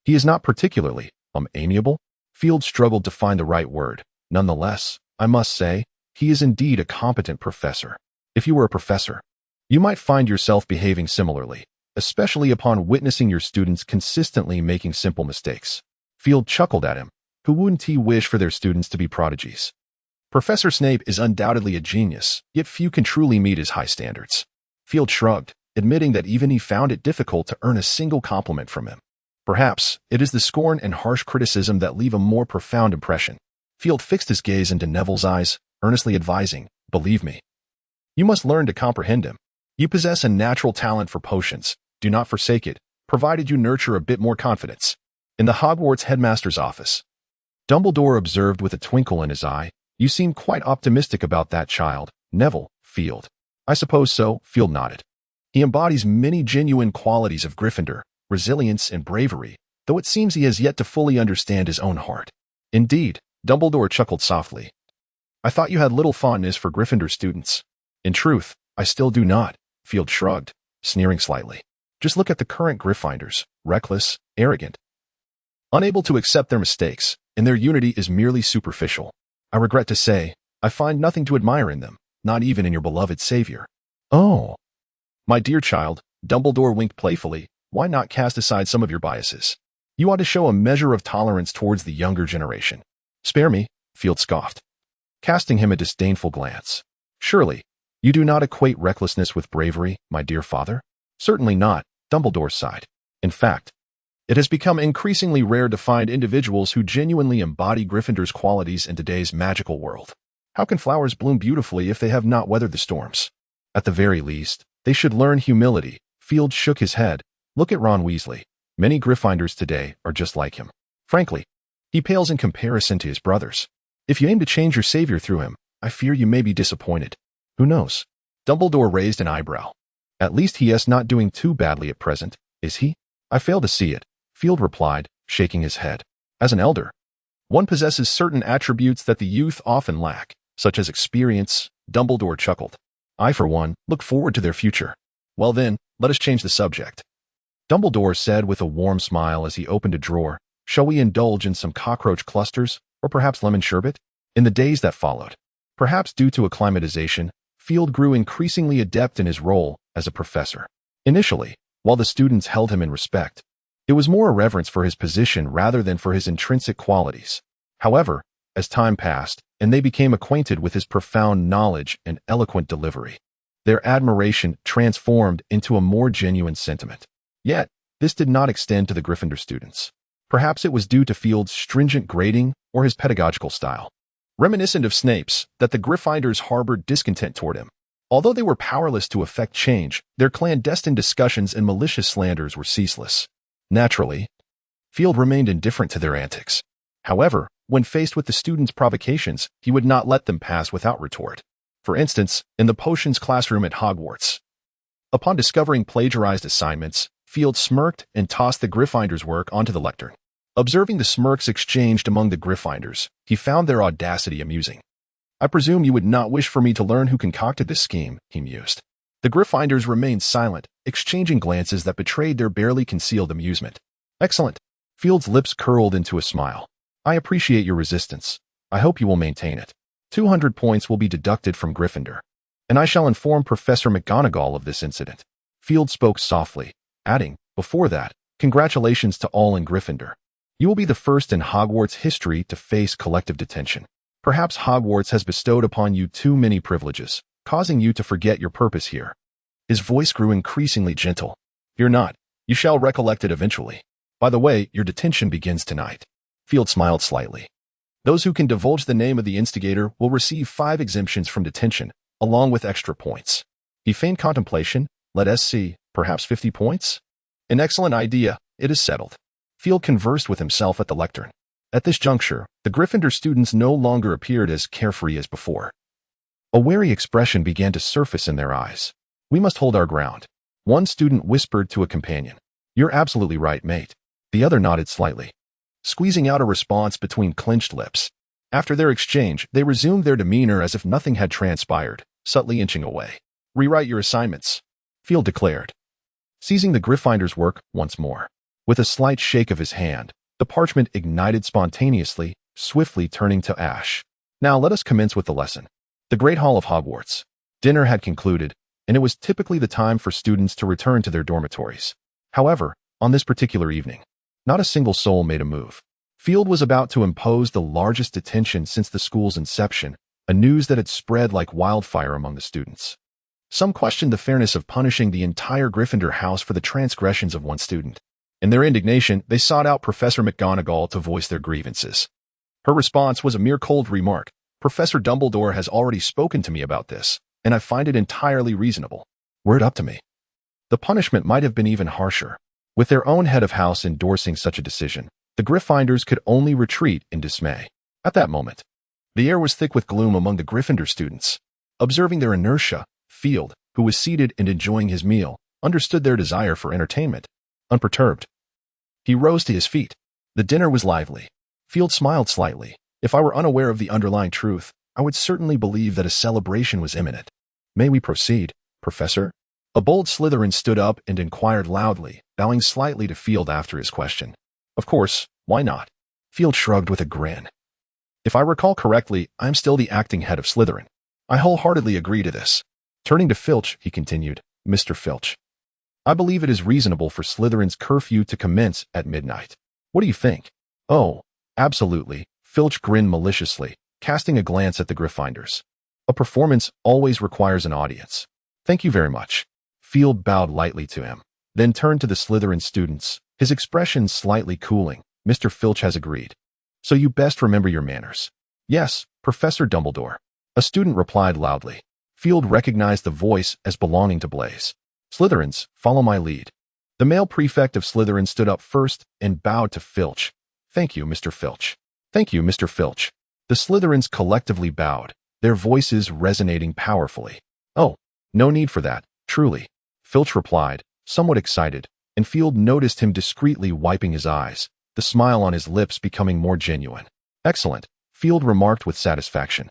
he is not particularly amiable, Field struggled to find the right word. Nonetheless, I must say, he is indeed a competent professor. If you were a professor, you might find yourself behaving similarly, especially upon witnessing your students consistently making simple mistakes. Field chuckled at him. Who wouldn't he wish for their students to be prodigies? Professor Snape is undoubtedly a genius, yet few can truly meet his high standards. Field shrugged, admitting that even he found it difficult to earn a single compliment from him. Perhaps it is the scorn and harsh criticism that leave a more profound impression. Field fixed his gaze into Neville's eyes, earnestly advising, believe me. You must learn to comprehend him. You possess a natural talent for potions. Do not forsake it, provided you nurture a bit more confidence. In the Hogwarts headmaster's office, Dumbledore observed with a twinkle in his eye, you seem quite optimistic about that child, Neville. Field. I suppose so. Field nodded. He embodies many genuine qualities of Gryffindor, resilience and bravery, though it seems he has yet to fully understand his own heart. Indeed, Dumbledore chuckled softly. I thought you had little fondness for Gryffindor students. In truth, I still do not. Field shrugged, sneering slightly. Just look at the current Gryffindors, reckless, arrogant, unable to accept their mistakes, and their unity is merely superficial. I regret to say, I find nothing to admire in them, not even in your beloved savior. Oh, my dear child, Dumbledore winked playfully, why not cast aside some of your biases? You ought to show a measure of tolerance towards the younger generation. Spare me, Field scoffed, casting him a disdainful glance. Surely, you do not equate recklessness with bravery, my dear father? Certainly not, Dumbledore sighed. In fact, it has become increasingly rare to find individuals who genuinely embody Gryffindor's qualities in today's magical world. How can flowers bloom beautifully if they have not weathered the storms? At the very least, they should learn humility. Field shook his head. Look at Ron Weasley. Many Gryffindors today are just like him. Frankly, he pales in comparison to his brothers. If you aim to change your savior through him, I fear you may be disappointed. Who knows? Dumbledore raised an eyebrow. At least he is not doing too badly at present, is he? I fail to see it, Field replied, shaking his head. As an elder, one possesses certain attributes that the youth often lack, such as experience. Dumbledore chuckled. I, for one, look forward to their future. Well then, let us change the subject. Dumbledore said with a warm smile as he opened a drawer. Shall we indulge in some cockroach clusters, or perhaps lemon sherbet? In the days that followed, perhaps due to acclimatization, Field grew increasingly adept in his role as a professor. Initially, while the students held him in respect, it was more a reverence for his position rather than for his intrinsic qualities. However, as time passed, and they became acquainted with his profound knowledge and eloquent delivery, their admiration transformed into a more genuine sentiment. Yet, this did not extend to the Gryffindor students. Perhaps it was due to Field's stringent grading or his pedagogical style. Reminiscent of Snape's, that the Gryffindors harbored discontent toward him. Although they were powerless to effect change, their clandestine discussions and malicious slanders were ceaseless. Naturally, Field remained indifferent to their antics. However, when faced with the students' provocations, he would not let them pass without retort. For instance, in the potions classroom at Hogwarts. Upon discovering plagiarized assignments, Field smirked and tossed the Gryffindors' work onto the lectern. Observing the smirks exchanged among the Gryffindors, he found their audacity amusing. I presume you would not wish for me to learn who concocted this scheme, he mused. The Gryffindors remained silent, exchanging glances that betrayed their barely concealed amusement. Excellent. Field's lips curled into a smile. I appreciate your resistance. I hope you will maintain it. 200 points will be deducted from Gryffindor, and I shall inform Professor McGonagall of this incident. Field spoke softly, adding, before that, congratulations to all in Gryffindor. You will be the first in Hogwarts history to face collective detention. Perhaps Hogwarts has bestowed upon you too many privileges, causing you to forget your purpose here. His voice grew increasingly gentle. Fear not, you shall recollect it eventually. By the way, your detention begins tonight. Field smiled slightly. Those who can divulge the name of the instigator will receive 5 exemptions from detention, along with extra points. He feigned contemplation. Let us see, perhaps 50 points? An excellent idea. It is settled. Field conversed with himself at the lectern. At this juncture, the Gryffindor students no longer appeared as carefree as before. A wary expression began to surface in their eyes. We must hold our ground. One student whispered to a companion. You're absolutely right, mate. The other nodded slightly, squeezing out a response between clenched lips. After their exchange, they resumed their demeanor as if nothing had transpired, subtly inching away. Rewrite your assignments, Field declared, seizing the Gryffindor's work once more. With a slight shake of his hand, the parchment ignited spontaneously, swiftly turning to ash. Now let us commence with the lesson. The Great Hall of Hogwarts. Dinner had concluded, and it was typically the time for students to return to their dormitories. However, on this particular evening, not a single soul made a move. Field was about to impose the largest detention since the school's inception, a news that had spread like wildfire among the students. Some questioned the fairness of punishing the entire Gryffindor house for the transgressions of one student. In their indignation, they sought out Professor McGonagall to voice their grievances. Her response was a mere cold remark. Professor Dumbledore has already spoken to me about this, and I find it entirely reasonable. Were it up to me, the punishment might have been even harsher. With their own head of house endorsing such a decision, the Gryffindors could only retreat in dismay. At that moment, the air was thick with gloom among the Gryffindor students. Observing their inertia, Field, who was seated and enjoying his meal, understood their desire for entertainment. Unperturbed, he rose to his feet. The dinner was lively. Field smiled slightly. If I were unaware of the underlying truth, I would certainly believe that a celebration was imminent. May we proceed, Professor? A bold Slytherin stood up and inquired loudly, bowing slightly to Field after his question. Of course, why not? Field shrugged with a grin. If I recall correctly, I'm still the acting head of Slytherin. I wholeheartedly agree to this. Turning to Filch, he continued, Mr. Filch, I believe it is reasonable for Slytherin's curfew to commence at midnight. What do you think? Oh, absolutely, Filch grinned maliciously, casting a glance at the Gryffindors. A performance always requires an audience. Thank you very much. Field bowed lightly to him, then turned to the Slytherin students, his expression slightly cooling. Mr. Filch has agreed. So you best remember your manners. Yes, Professor Dumbledore. A student replied loudly. Field recognized the voice as belonging to Blaise. Slytherins, follow my lead. The male prefect of Slytherin stood up first and bowed to Filch. Thank you, Mr. Filch. Thank you, Mr. Filch. The Slytherins collectively bowed, their voices resonating powerfully. Oh, no need for that, truly, Filch replied, somewhat excited, and Field noticed him discreetly wiping his eyes, the smile on his lips becoming more genuine. Excellent, Field remarked with satisfaction.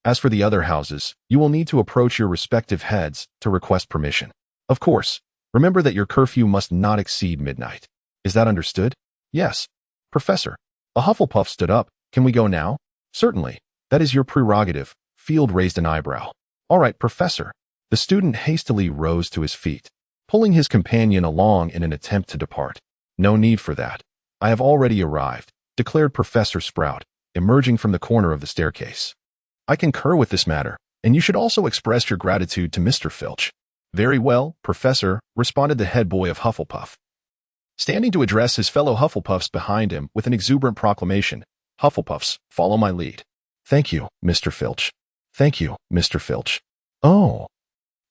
As for the other houses, you will need to approach your respective heads to request permission. Of course, remember that your curfew must not exceed midnight. Is that understood? Yes. Professor. A Hufflepuff stood up. Can we go now? Certainly. That is your prerogative. Field raised an eyebrow. All right, Professor. The student hastily rose to his feet, pulling his companion along in an attempt to depart. No need for that. I have already arrived, declared Professor Sprout, emerging from the corner of the staircase. I concur with this matter, and you should also express your gratitude to Mr. Filch. Very well, Professor, responded the head boy of Hufflepuff. Standing to address his fellow Hufflepuffs behind him with an exuberant proclamation, Hufflepuffs, follow my lead. Thank you, Mr. Filch. Thank you, Mr. Filch. Oh.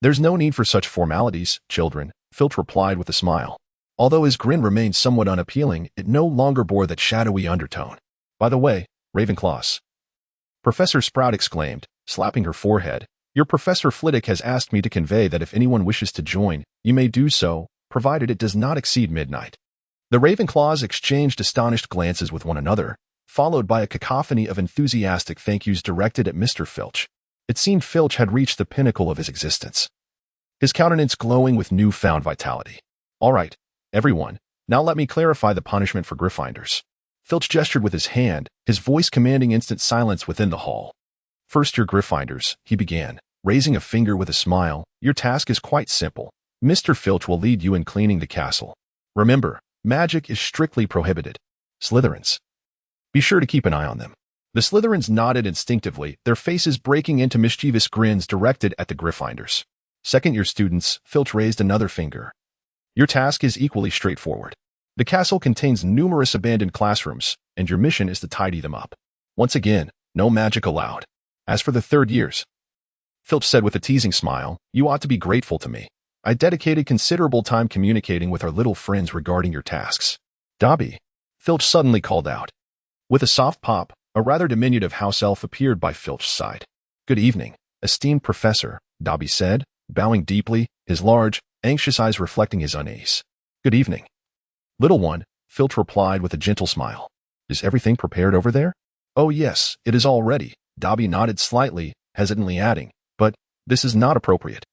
There's no need for such formalities, children, Filch replied with a smile. Although his grin remained somewhat unappealing, it no longer bore that shadowy undertone. By the way, Ravenclaws. Professor Sprout exclaimed, slapping her forehead, your Professor Flitwick has asked me to convey that if anyone wishes to join, you may do so, provided it does not exceed midnight. The Ravenclaws exchanged astonished glances with one another, followed by a cacophony of enthusiastic thank yous directed at Mr. Filch. It seemed Filch had reached the pinnacle of his existence, his countenance glowing with newfound vitality. All right, everyone, now let me clarify the punishment for Gryffindors. Filch gestured with his hand, his voice commanding instant silence within the hall. First year Gryffindors, he began, raising a finger with a smile. Your task is quite simple. Mr. Filch will lead you in cleaning the castle. Remember, magic is strictly prohibited. Slytherins. Be sure to keep an eye on them. The Slytherins nodded instinctively, their faces breaking into mischievous grins directed at the Gryffindors. Second-year students, Filch raised another finger. Your task is equally straightforward. The castle contains numerous abandoned classrooms, and your mission is to tidy them up. Once again, no magic allowed. As for the third years, Filch said with a teasing smile, you ought to be grateful to me. I dedicated considerable time communicating with our little friends regarding your tasks. Dobby, Filch suddenly called out. With a soft pop, a rather diminutive house elf appeared by Filch's side. Good evening, esteemed professor, Dobby said, bowing deeply, his large, anxious eyes reflecting his unease. Good evening. Little one, Filch replied with a gentle smile. Is everything prepared over there? Oh yes, it is all ready, Dobby nodded slightly, hesitantly adding, but this is not appropriate.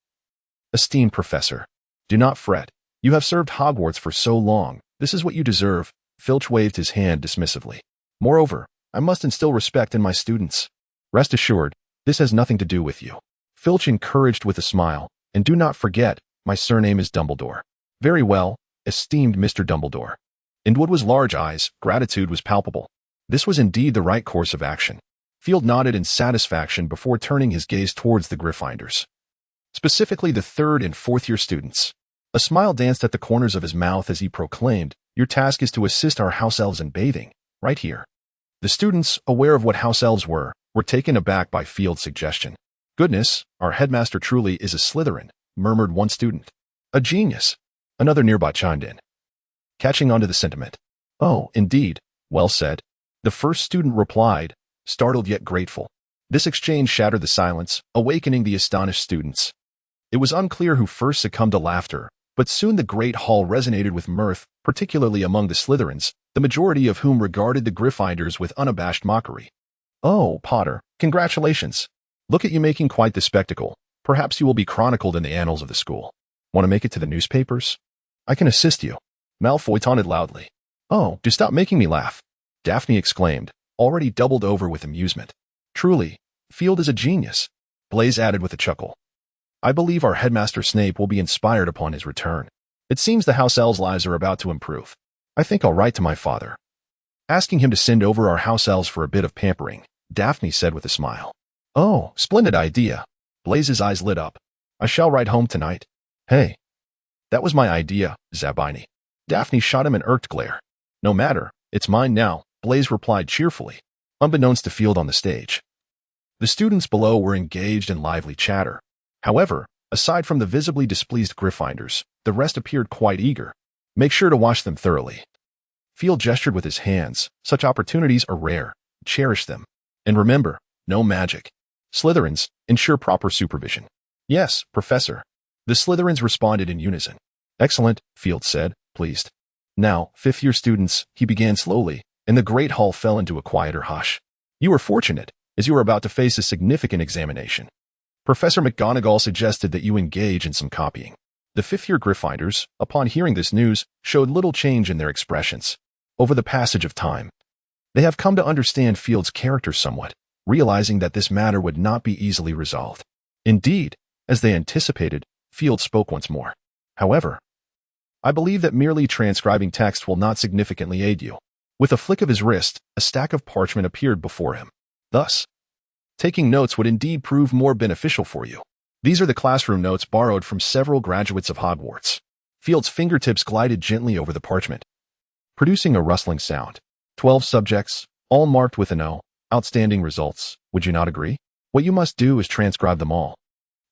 Esteemed professor, do not fret. You have served Hogwarts for so long. This is what you deserve. Filch waved his hand dismissively. Moreover, I must instill respect in my students. Rest assured, this has nothing to do with you. Filch encouraged with a smile, and do not forget, my surname is Dumbledore. Very well, esteemed Mr. Dumbledore. In Woodward's large eyes, gratitude was palpable. This was indeed the right course of action. Field nodded in satisfaction before turning his gaze towards the Gryffindors, specifically the third and fourth year students. A smile danced at the corners of his mouth as he proclaimed, your task is to assist our house elves in bathing, right here. The students, aware of what house elves were taken aback by Field's suggestion. Goodness, our headmaster truly is a Slytherin, murmured one student. A genius, another nearby chimed in, catching on to the sentiment. Oh, indeed, well said. The first student replied, startled yet grateful. This exchange shattered the silence, awakening the astonished students. It was unclear who first succumbed to laughter, but soon the great hall resonated with mirth, particularly among the Slytherins, the majority of whom regarded the Gryffindors with unabashed mockery. Oh, Potter, congratulations. Look at you making quite the spectacle. Perhaps you will be chronicled in the annals of the school. Want to make it to the newspapers? I can assist you. Malfoy taunted loudly. Oh, do stop making me laugh. Daphne exclaimed, already doubled over with amusement. Truly, Field is a genius. Blaise added with a chuckle. I believe our headmaster Snape will be inspired upon his return. It seems the house elves' lives are about to improve. I think I'll write to my father, asking him to send over our house elves for a bit of pampering, Daphne said with a smile. Oh, splendid idea. Blaise's eyes lit up. I shall write home tonight. Hey. That was my idea, Zabini. Daphne shot him an irked glare. No matter, it's mine now, Blaise replied cheerfully, unbeknownst to Field on the stage. The students below were engaged in lively chatter. However, aside from the visibly displeased Gryffindors, the rest appeared quite eager. Make sure to wash them thoroughly. Field gestured with his hands. Such opportunities are rare. Cherish them. And remember, no magic. Slytherins, ensure proper supervision. Yes, Professor. The Slytherins responded in unison. Excellent, Field said, pleased. Now, fifth-year students, he began slowly, and the great hall fell into a quieter hush. You are fortunate, as you are about to face a significant examination. Professor McGonagall suggested that you engage in some copying. The fifth-year Gryffindors, upon hearing this news, showed little change in their expressions. Over the passage of time, they have come to understand Field's character somewhat, realizing that this matter would not be easily resolved. Indeed, as they anticipated, Field spoke once more. However, I believe that merely transcribing text will not significantly aid you. With a flick of his wrist, a stack of parchment appeared before him. Thus, taking notes would indeed prove more beneficial for you. These are the classroom notes borrowed from several graduates of Hogwarts. Field's fingertips glided gently over the parchment, producing a rustling sound. 12 subjects, all marked with an O. Outstanding results, would you not agree? What you must do is transcribe them all,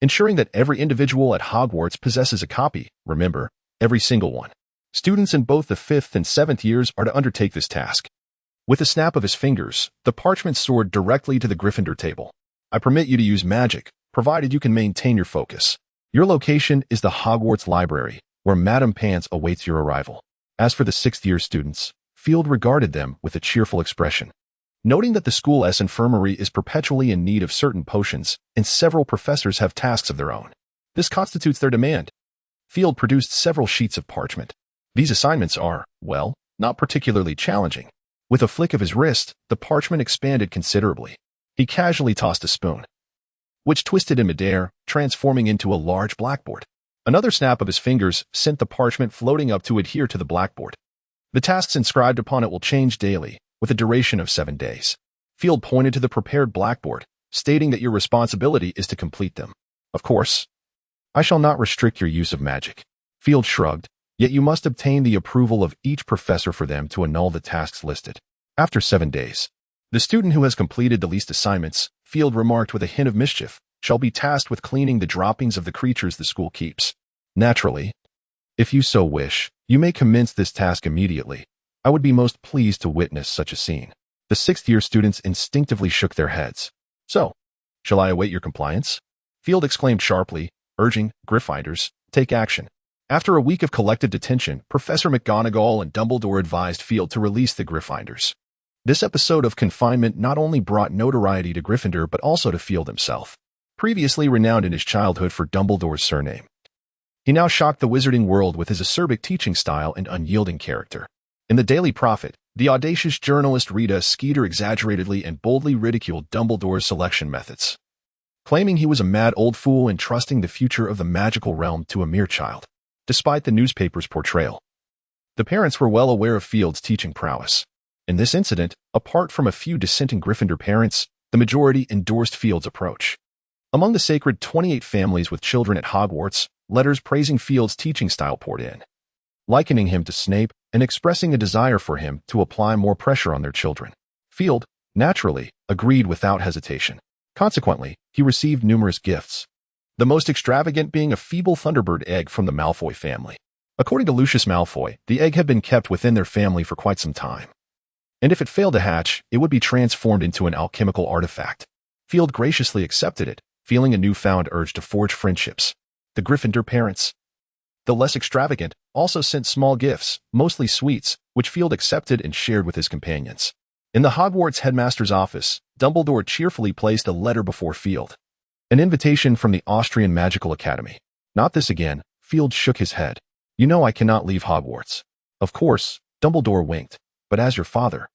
ensuring that every individual at Hogwarts possesses a copy. Remember, every single one. Students in both the 5th and 7th years are to undertake this task. With a snap of his fingers, the parchment soared directly to the Gryffindor table. I permit you to use magic, provided you can maintain your focus. Your location is the Hogwarts Library, where Madame Pants awaits your arrival. As for the 6th-year students, Field regarded them with a cheerful expression. Noting that the school's infirmary is perpetually in need of certain potions, and several professors have tasks of their own, this constitutes their demand. Field produced several sheets of parchment. These assignments are, well, not particularly challenging. With a flick of his wrist, the parchment expanded considerably. He casually tossed a spoon, which twisted in midair, transforming into a large blackboard. Another snap of his fingers sent the parchment floating up to adhere to the blackboard. The tasks inscribed upon it will change daily, with a duration of 7 days. Field pointed to the prepared blackboard, stating that your responsibility is to complete them. Of course, I shall not restrict your use of magic. Field shrugged, yet you must obtain the approval of each professor for them to annul the tasks listed. After 7 days, the student who has completed the least assignments, Field remarked with a hint of mischief, shall be tasked with cleaning the droppings of the creatures the school keeps. Naturally, if you so wish, you may commence this task immediately. I would be most pleased to witness such a scene. The 6th-year students instinctively shook their heads. So, shall I await your compliance? Field exclaimed sharply, urging Gryffindors, take action. After a week of collective detention, Professor McGonagall and Dumbledore advised Field to release the Gryffindors. This episode of confinement not only brought notoriety to Gryffindor but also to Field himself. Previously renowned in his childhood for Dumbledore's surname, he now shocked the wizarding world with his acerbic teaching style and unyielding character. In the Daily Prophet, the audacious journalist Rita Skeeter exaggeratedly and boldly ridiculed Dumbledore's selection methods, claiming he was a mad old fool and trusting the future of the magical realm to a mere child. Despite the newspaper's portrayal, the parents were well aware of Field's teaching prowess. In this incident, apart from a few dissenting Gryffindor parents, the majority endorsed Field's approach. Among the sacred 28 families with children at Hogwarts, letters praising Field's teaching style poured in, likening him to Snape and expressing a desire for him to apply more pressure on their children. Field, naturally, agreed without hesitation. Consequently, he received numerous gifts, the most extravagant being a feeble Thunderbird egg from the Malfoy family. According to Lucius Malfoy, the egg had been kept within their family for quite some time, and if it failed to hatch, it would be transformed into an alchemical artifact. Field graciously accepted it, feeling a newfound urge to forge friendships. The Gryffindor parents, the less extravagant, also sent small gifts, mostly sweets, which Field accepted and shared with his companions. In the Hogwarts headmaster's office, Dumbledore cheerfully placed a letter before Field. An invitation from the Austrian Magical Academy. Not this again, Field shook his head. You know I cannot leave Hogwarts. Of course, Dumbledore winked, but as your father,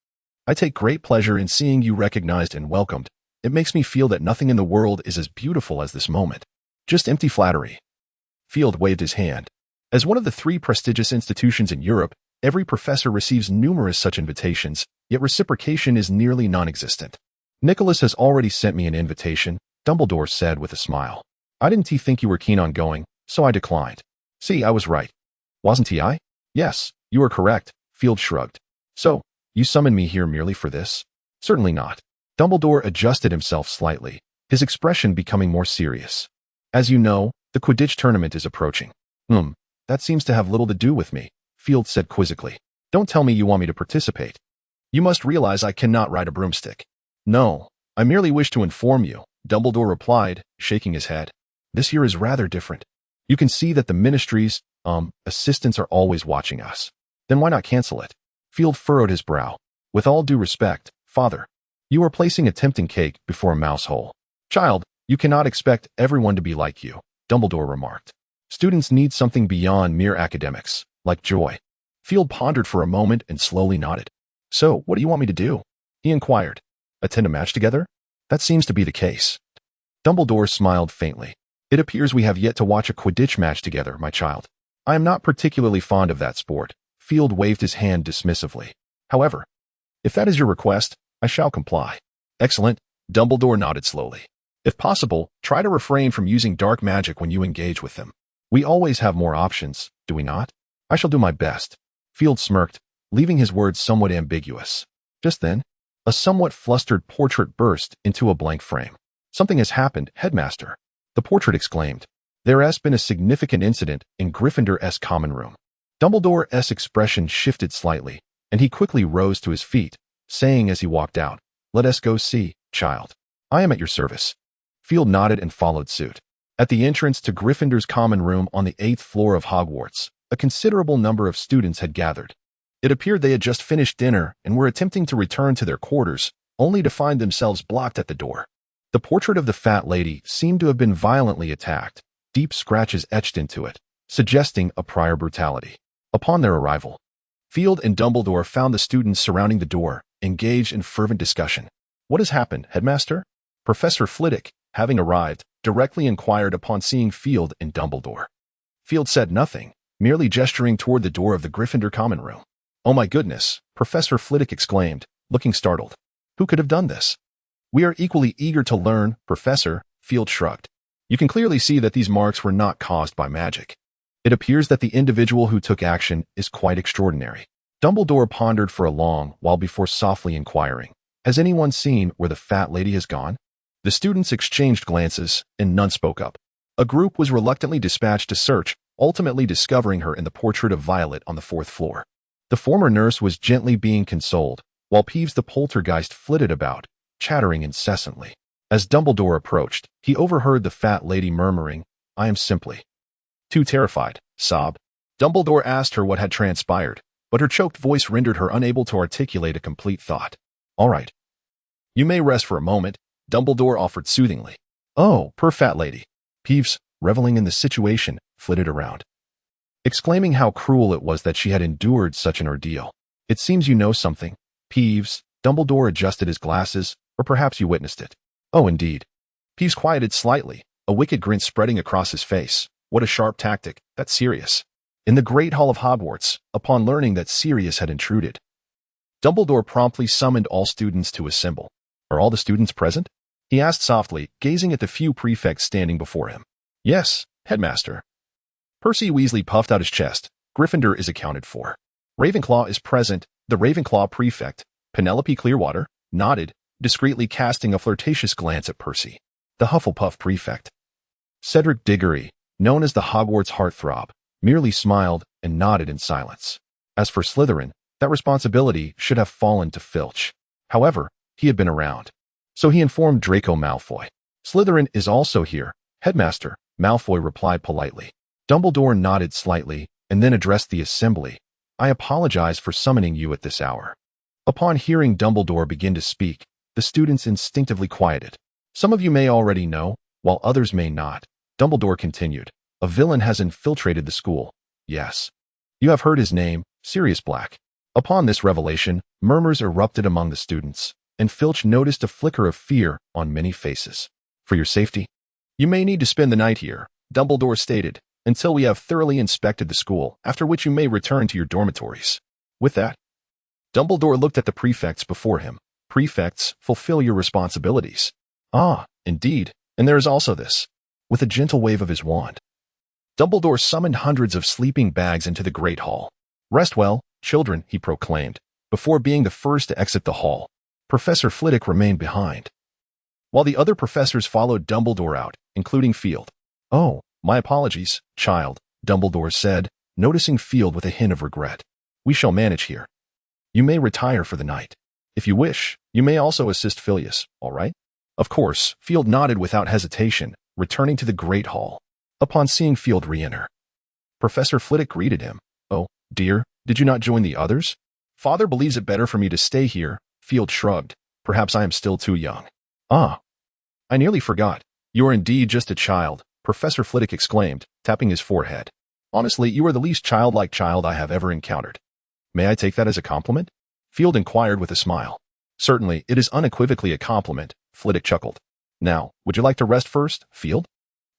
I take great pleasure in seeing you recognized and welcomed. It makes me feel that nothing in the world is as beautiful as this moment. Just empty flattery. Field waved his hand. As one of the 3 prestigious institutions in Europe, every professor receives numerous such invitations, yet reciprocation is nearly non-existent. Nicholas has already sent me an invitation, Dumbledore said with a smile. I didn't think you were keen on going, so I declined. See, I was right. Wasn't I? Yes, you are correct, Field shrugged. So, you summoned me here merely for this? Certainly not. Dumbledore adjusted himself slightly, his expression becoming more serious. As you know, the Quidditch tournament is approaching. That seems to have little to do with me, Field said quizzically. Don't tell me you want me to participate. You must realize I cannot ride a broomstick. No, I merely wish to inform you, Dumbledore replied, shaking his head. This year is rather different. You can see that the ministry's, assistants are always watching us. Then why not cancel it? Field furrowed his brow. With all due respect, Father, you are placing a tempting cake before a mouse hole. Child, you cannot expect everyone to be like you, Dumbledore remarked. Students need something beyond mere academics, like joy. Field pondered for a moment and slowly nodded. So, what do you want me to do? He inquired. Attend a match together? That seems to be the case. Dumbledore smiled faintly. It appears we have yet to watch a Quidditch match together, my child. I am not particularly fond of that sport. Field waved his hand dismissively. However, if that is your request, I shall comply. Excellent. Dumbledore nodded slowly. If possible, try to refrain from using dark magic when you engage with them. We always have more options, do we not? I shall do my best. Field smirked, leaving his words somewhat ambiguous. Just then, a somewhat flustered portrait burst into a blank frame. Something has happened, Headmaster. The portrait exclaimed. There has been a significant incident in Gryffindor's common room. Dumbledore's expression shifted slightly, and he quickly rose to his feet, saying as he walked out, Let us go see, child. I am at your service. Field nodded and followed suit. At the entrance to Gryffindor's common room on the 8th floor of Hogwarts, a considerable number of students had gathered. It appeared they had just finished dinner and were attempting to return to their quarters, only to find themselves blocked at the door. The portrait of the fat lady seemed to have been violently attacked, deep scratches etched into it, suggesting a prior brutality. Upon their arrival, Field and Dumbledore found the students surrounding the door, engaged in fervent discussion. What has happened, Headmaster? Professor Flitwick, having arrived, directly inquired upon seeing Field and Dumbledore. Field said nothing, merely gesturing toward the door of the Gryffindor common room. Oh my goodness, Professor Flitwick exclaimed, looking startled. Who could have done this? We are equally eager to learn, Professor, Field shrugged. You can clearly see that these marks were not caused by magic. It appears that the individual who took action is quite extraordinary. Dumbledore pondered for a long while before softly inquiring, Has anyone seen where the fat lady has gone? The students exchanged glances, and none spoke up. A group was reluctantly dispatched to search, ultimately discovering her in the portrait of Violet on the 4th floor. The former nurse was gently being consoled, while Peeves the poltergeist flitted about, chattering incessantly. As Dumbledore approached, he overheard the fat lady murmuring, I am simply too terrified, sob. Dumbledore asked her what had transpired, but her choked voice rendered her unable to articulate a complete thought. All right. You may rest for a moment, Dumbledore offered soothingly. Oh, poor fat lady. Peeves, reveling in the situation, flitted around, exclaiming how cruel it was that she had endured such an ordeal. It seems you know something, Peeves. Dumbledore adjusted his glasses, or perhaps you witnessed it. Oh, indeed. Peeves quieted slightly, a wicked grin spreading across his face. What a sharp tactic, that's Sirius. In the Great Hall of Hogwarts, upon learning that Sirius had intruded, Dumbledore promptly summoned all students to assemble. Are all the students present? He asked softly, gazing at the few prefects standing before him. Yes, Headmaster. Percy Weasley puffed out his chest. Gryffindor is accounted for. Ravenclaw is present. The Ravenclaw prefect, Penelope Clearwater, nodded, discreetly casting a flirtatious glance at Percy. The Hufflepuff prefect, Cedric Diggory, known as the Hogwarts heartthrob, merely smiled and nodded in silence. As for Slytherin, that responsibility should have fallen to Filch. However, he had been around, so he informed Draco Malfoy. Slytherin is also here, Headmaster, Malfoy replied politely. Dumbledore nodded slightly and then addressed the assembly. I apologize for summoning you at this hour. Upon hearing Dumbledore begin to speak, the students instinctively quieted. Some of you may already know, while others may not. Dumbledore continued. A villain has infiltrated the school. Yes. You have heard his name, Sirius Black. Upon this revelation, murmurs erupted among the students, and Filch noticed a flicker of fear on many faces. For your safety, you may need to spend the night here, Dumbledore stated, until we have thoroughly inspected the school, after which you may return to your dormitories. With that, Dumbledore looked at the prefects before him. Prefects, fulfill your responsibilities. Ah, indeed, and there is also this. With a gentle wave of his wand, Dumbledore summoned hundreds of sleeping bags into the Great Hall. Rest well, children, he proclaimed, before being the first to exit the hall. Professor Flitwick remained behind, while the other professors followed Dumbledore out, including Field. Oh, my apologies, child, Dumbledore said, noticing Field with a hint of regret. We shall manage here. You may retire for the night. If you wish, you may also assist Phileas, all right? Of course, Field nodded without hesitation, returning to the Great Hall. Upon seeing Field re-enter, Professor Flitwick greeted him. Oh, dear, did you not join the others? Father believes it better for me to stay here, Field shrugged. Perhaps I am still too young. Ah, I nearly forgot. You are indeed just a child, Professor Flitwick exclaimed, tapping his forehead. Honestly, you are the least childlike child I have ever encountered. May I take that as a compliment? Field inquired with a smile. Certainly, it is unequivocally a compliment, Flitwick chuckled. Now, would you like to rest first, Field?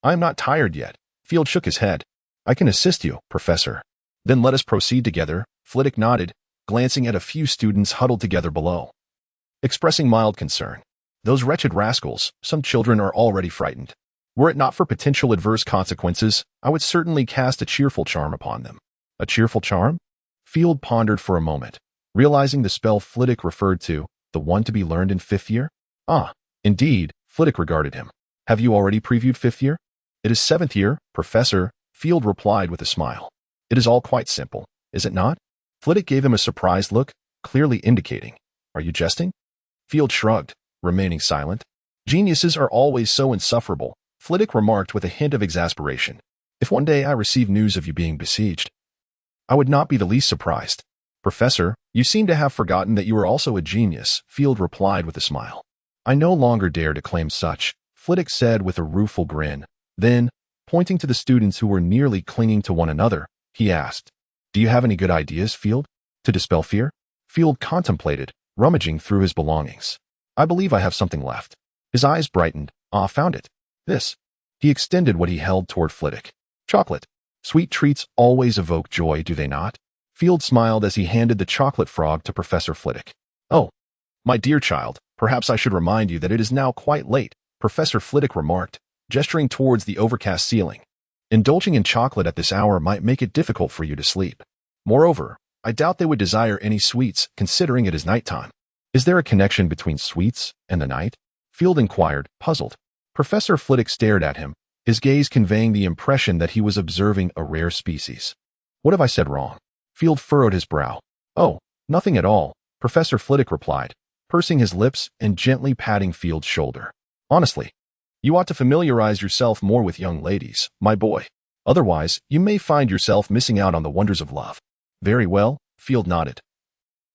I am not tired yet. Field shook his head. I can assist you, Professor. Then let us proceed together, Flitwick nodded, glancing at a few students huddled together below. Expressing mild concern. Those wretched rascals, some children are already frightened. Were it not for potential adverse consequences, I would certainly cast a cheerful charm upon them. A cheerful charm? Field pondered for a moment, realizing the spell Flitwick referred to, the one to be learned in 5th year? Ah, indeed, Flitwick regarded him. Have you already previewed 5th year? It is 7th year, Professor, Field replied with a smile. It is all quite simple, is it not? Flitwick gave him a surprised look, clearly indicating, are you jesting? Field shrugged, remaining silent. Geniuses are always so insufferable, Flitwick remarked with a hint of exasperation. If one day I receive news of you being besieged, I would not be the least surprised. Professor, you seem to have forgotten that you are also a genius, Field replied with a smile. I no longer dare to claim such, Flitwick said with a rueful grin. Then, pointing to the students who were nearly clinging to one another, he asked, do you have any good ideas, Field? To dispel fear? Field contemplated, rummaging through his belongings. I believe I have something left. His eyes brightened. Ah, found it. This. He extended what he held toward Flitwick. Chocolate. Sweet treats always evoke joy, do they not? Field smiled as he handed the chocolate frog to Professor Flitwick. Oh, my dear child, perhaps I should remind you that it is now quite late, Professor Flitwick remarked, gesturing towards the overcast ceiling. Indulging in chocolate at this hour might make it difficult for you to sleep. Moreover, I doubt they would desire any sweets, considering it is nighttime. Is there a connection between sweets and the night? Field inquired, puzzled. Professor Flitwick stared at him, his gaze conveying the impression that he was observing a rare species. What have I said wrong? Field furrowed his brow. Oh, nothing at all, Professor Flitwick replied, pursing his lips and gently patting Field's shoulder. Honestly, you ought to familiarize yourself more with young ladies, my boy. Otherwise, you may find yourself missing out on the wonders of love. Very well, Field nodded,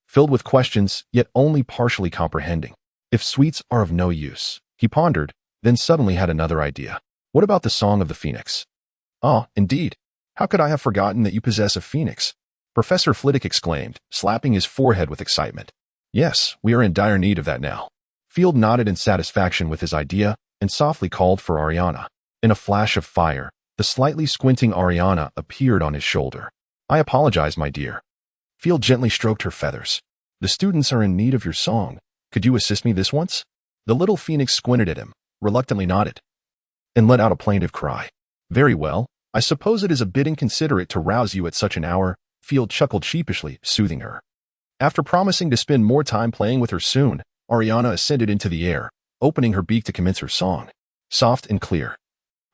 filled with questions, yet only partially comprehending. If sweets are of no use, he pondered, then suddenly had another idea. What about the Song of the Phoenix? Ah, indeed. How could I have forgotten that you possess a phoenix? Professor Flitwick exclaimed, slapping his forehead with excitement. Yes, we are in dire need of that now. Field nodded in satisfaction with his idea and softly called for Ariana. In a flash of fire, the slightly squinting Ariana appeared on his shoulder. I apologize, my dear. Field gently stroked her feathers. The students are in need of your song. Could you assist me this once? The little phoenix squinted at him, reluctantly nodded, and let out a plaintive cry. Very well, I suppose it is a bit inconsiderate to rouse you at such an hour, Field chuckled sheepishly, soothing her. After promising to spend more time playing with her soon, Ariana ascended into the air, opening her beak to commence her song. Soft and clear,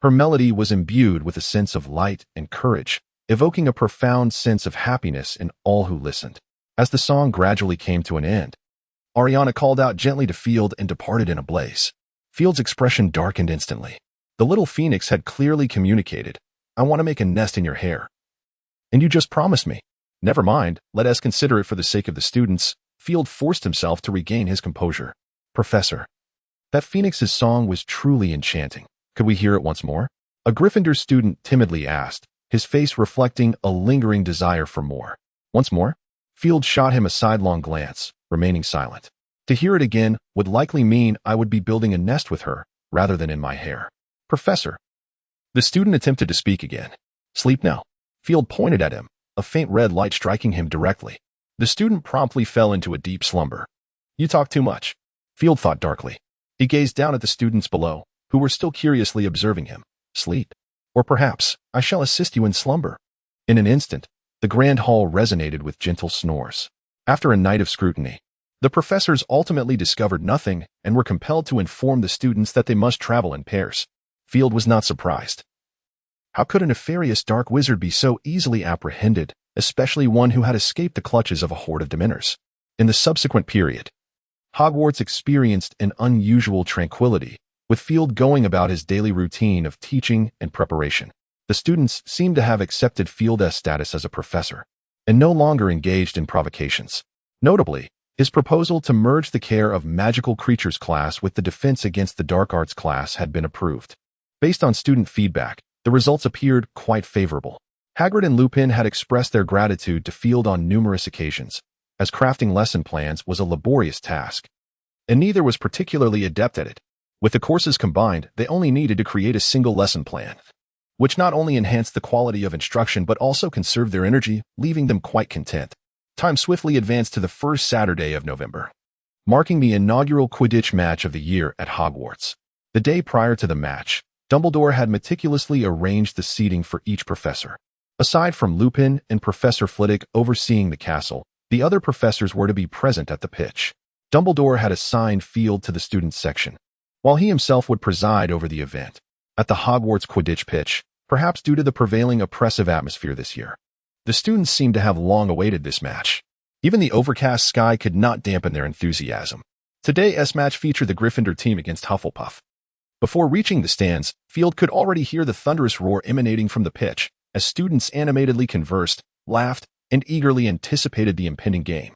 her melody was imbued with a sense of light and courage, evoking a profound sense of happiness in all who listened. As the song gradually came to an end, Ariana called out gently to Field and departed in a blaze. Field's expression darkened instantly. The little phoenix had clearly communicated, I want to make a nest in your hair. And you just promised me. Never mind, let us consider it for the sake of the students. Field forced himself to regain his composure. Professor, that phoenix's song was truly enchanting. Could we hear it once more? A Gryffindor student timidly asked, his face reflecting a lingering desire for more. Once more? Field shot him a sidelong glance, remaining silent. To hear it again would likely mean I would be building a nest with her, rather than in my hair. Professor. The student attempted to speak again. Sleep now. Field pointed at him, a faint red light striking him directly. The student promptly fell into a deep slumber. You talk too much, Field thought darkly. He gazed down at the students below, who were still curiously observing him. Sleep. Or perhaps I shall assist you in slumber. In an instant, the grand hall resonated with gentle snores. After a night of scrutiny, the professors ultimately discovered nothing and were compelled to inform the students that they must travel in pairs. Field was not surprised. How could a nefarious dark wizard be so easily apprehended, especially one who had escaped the clutches of a horde of Dementors? In the subsequent period, Hogwarts experienced an unusual tranquility, with Field going about his daily routine of teaching and preparation. The students seemed to have accepted Field's status as a professor, and no longer engaged in provocations. Notably, his proposal to merge the care of magical creatures class with the defense against the dark arts class had been approved. Based on student feedback, the results appeared quite favorable. Hagrid and Lupin had expressed their gratitude to Field on numerous occasions, as crafting lesson plans was a laborious task, and neither was particularly adept at it. With the courses combined, they only needed to create a single lesson plan, which not only enhanced the quality of instruction but also conserved their energy, leaving them quite content. Time swiftly advanced to the first Saturday of November, marking the inaugural Quidditch match of the year at Hogwarts. The day prior to the match, Dumbledore had meticulously arranged the seating for each professor. Aside from Lupin and Professor Flitwick overseeing the castle, the other professors were to be present at the pitch. Dumbledore had assigned Field to the students section, while he himself would preside over the event. At the Hogwarts Quidditch pitch, perhaps due to the prevailing oppressive atmosphere this year, the students seemed to have long awaited this match. Even the overcast sky could not dampen their enthusiasm. Today's match featured the Gryffindor team against Hufflepuff. Before reaching the stands, Field could already hear the thunderous roar emanating from the pitch, as students animatedly conversed, laughed, and eagerly anticipated the impending game.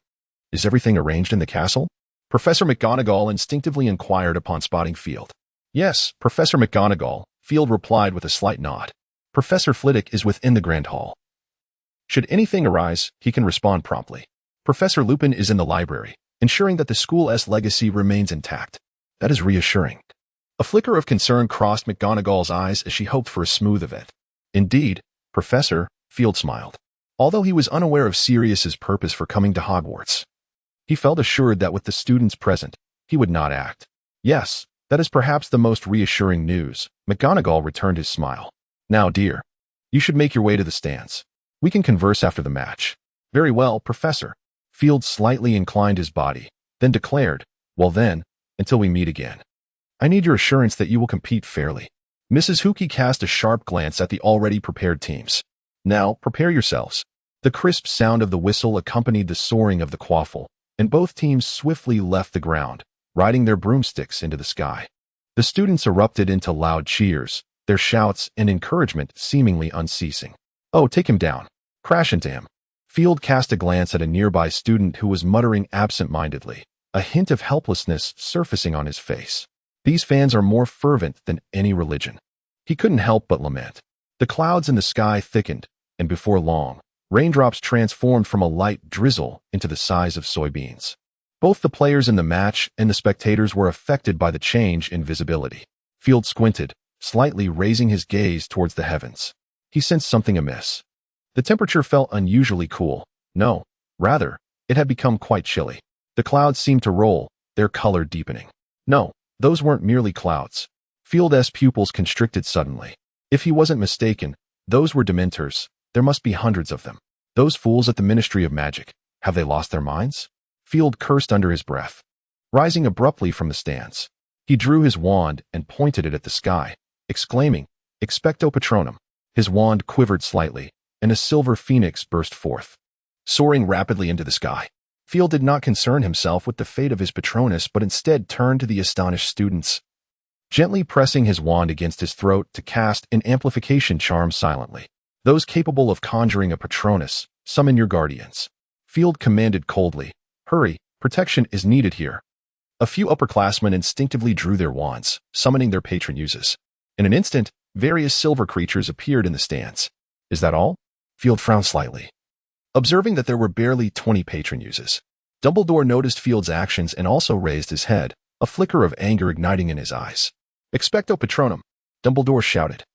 "Is everything arranged in the castle?" Professor McGonagall instinctively inquired upon spotting Field. "Yes, Professor McGonagall," Field replied with a slight nod. "Professor Flitwick is within the Grand Hall. Should anything arise, he can respond promptly. Professor Lupin is in the library, ensuring that the school's legacy remains intact." "That is reassuring." A flicker of concern crossed McGonagall's eyes as she hoped for a smooth event. "Indeed, Professor," Field smiled. Although he was unaware of Sirius's purpose for coming to Hogwarts, he felt assured that with the students present, he would not act. "Yes, that is perhaps the most reassuring news." McGonagall returned his smile. "Now, dear, you should make your way to the stands. We can converse after the match." "Very well, Professor." Field slightly inclined his body, then declared, "Well then, until we meet again. I need your assurance that you will compete fairly." Mrs. Hookie cast a sharp glance at the already prepared teams. "Now, prepare yourselves." The crisp sound of the whistle accompanied the soaring of the quaffle, and both teams swiftly left the ground, riding their broomsticks into the sky. The students erupted into loud cheers, their shouts and encouragement seemingly unceasing. "Oh, take him down. Crash into him." Field cast a glance at a nearby student who was muttering absent-mindedly, a hint of helplessness surfacing on his face. These fans are more fervent than any religion. He couldn't help but lament. The clouds in the sky thickened, and before long, raindrops transformed from a light drizzle into the size of soybeans. Both the players in the match and the spectators were affected by the change in visibility. Field squinted, slightly raising his gaze towards the heavens. He sensed something amiss. The temperature felt unusually cool. No, rather, it had become quite chilly. The clouds seemed to roll, their color deepening. No, those weren't merely clouds. Field's pupils constricted suddenly. If he wasn't mistaken, those were Dementors. There must be hundreds of them. Those fools at the Ministry of Magic. Have they lost their minds? Field cursed under his breath. Rising abruptly from the stands, he drew his wand and pointed it at the sky, exclaiming, "Expecto Patronum." His wand quivered slightly, and a silver phoenix burst forth, soaring rapidly into the sky. Field did not concern himself with the fate of his Patronus, but instead turned to the astonished students, gently pressing his wand against his throat to cast an amplification charm silently. "Those capable of conjuring a Patronus, summon your guardians." Field commanded coldly. "Hurry, protection is needed here." A few upperclassmen instinctively drew their wands, summoning their patron uses. In an instant, various silver creatures appeared in the stands. "Is that all?" Field frowned slightly, observing that there were barely 20 patron uses. Dumbledore noticed Field's actions and also raised his head, a flicker of anger igniting in his eyes. "Expecto Patronum," Dumbledore shouted,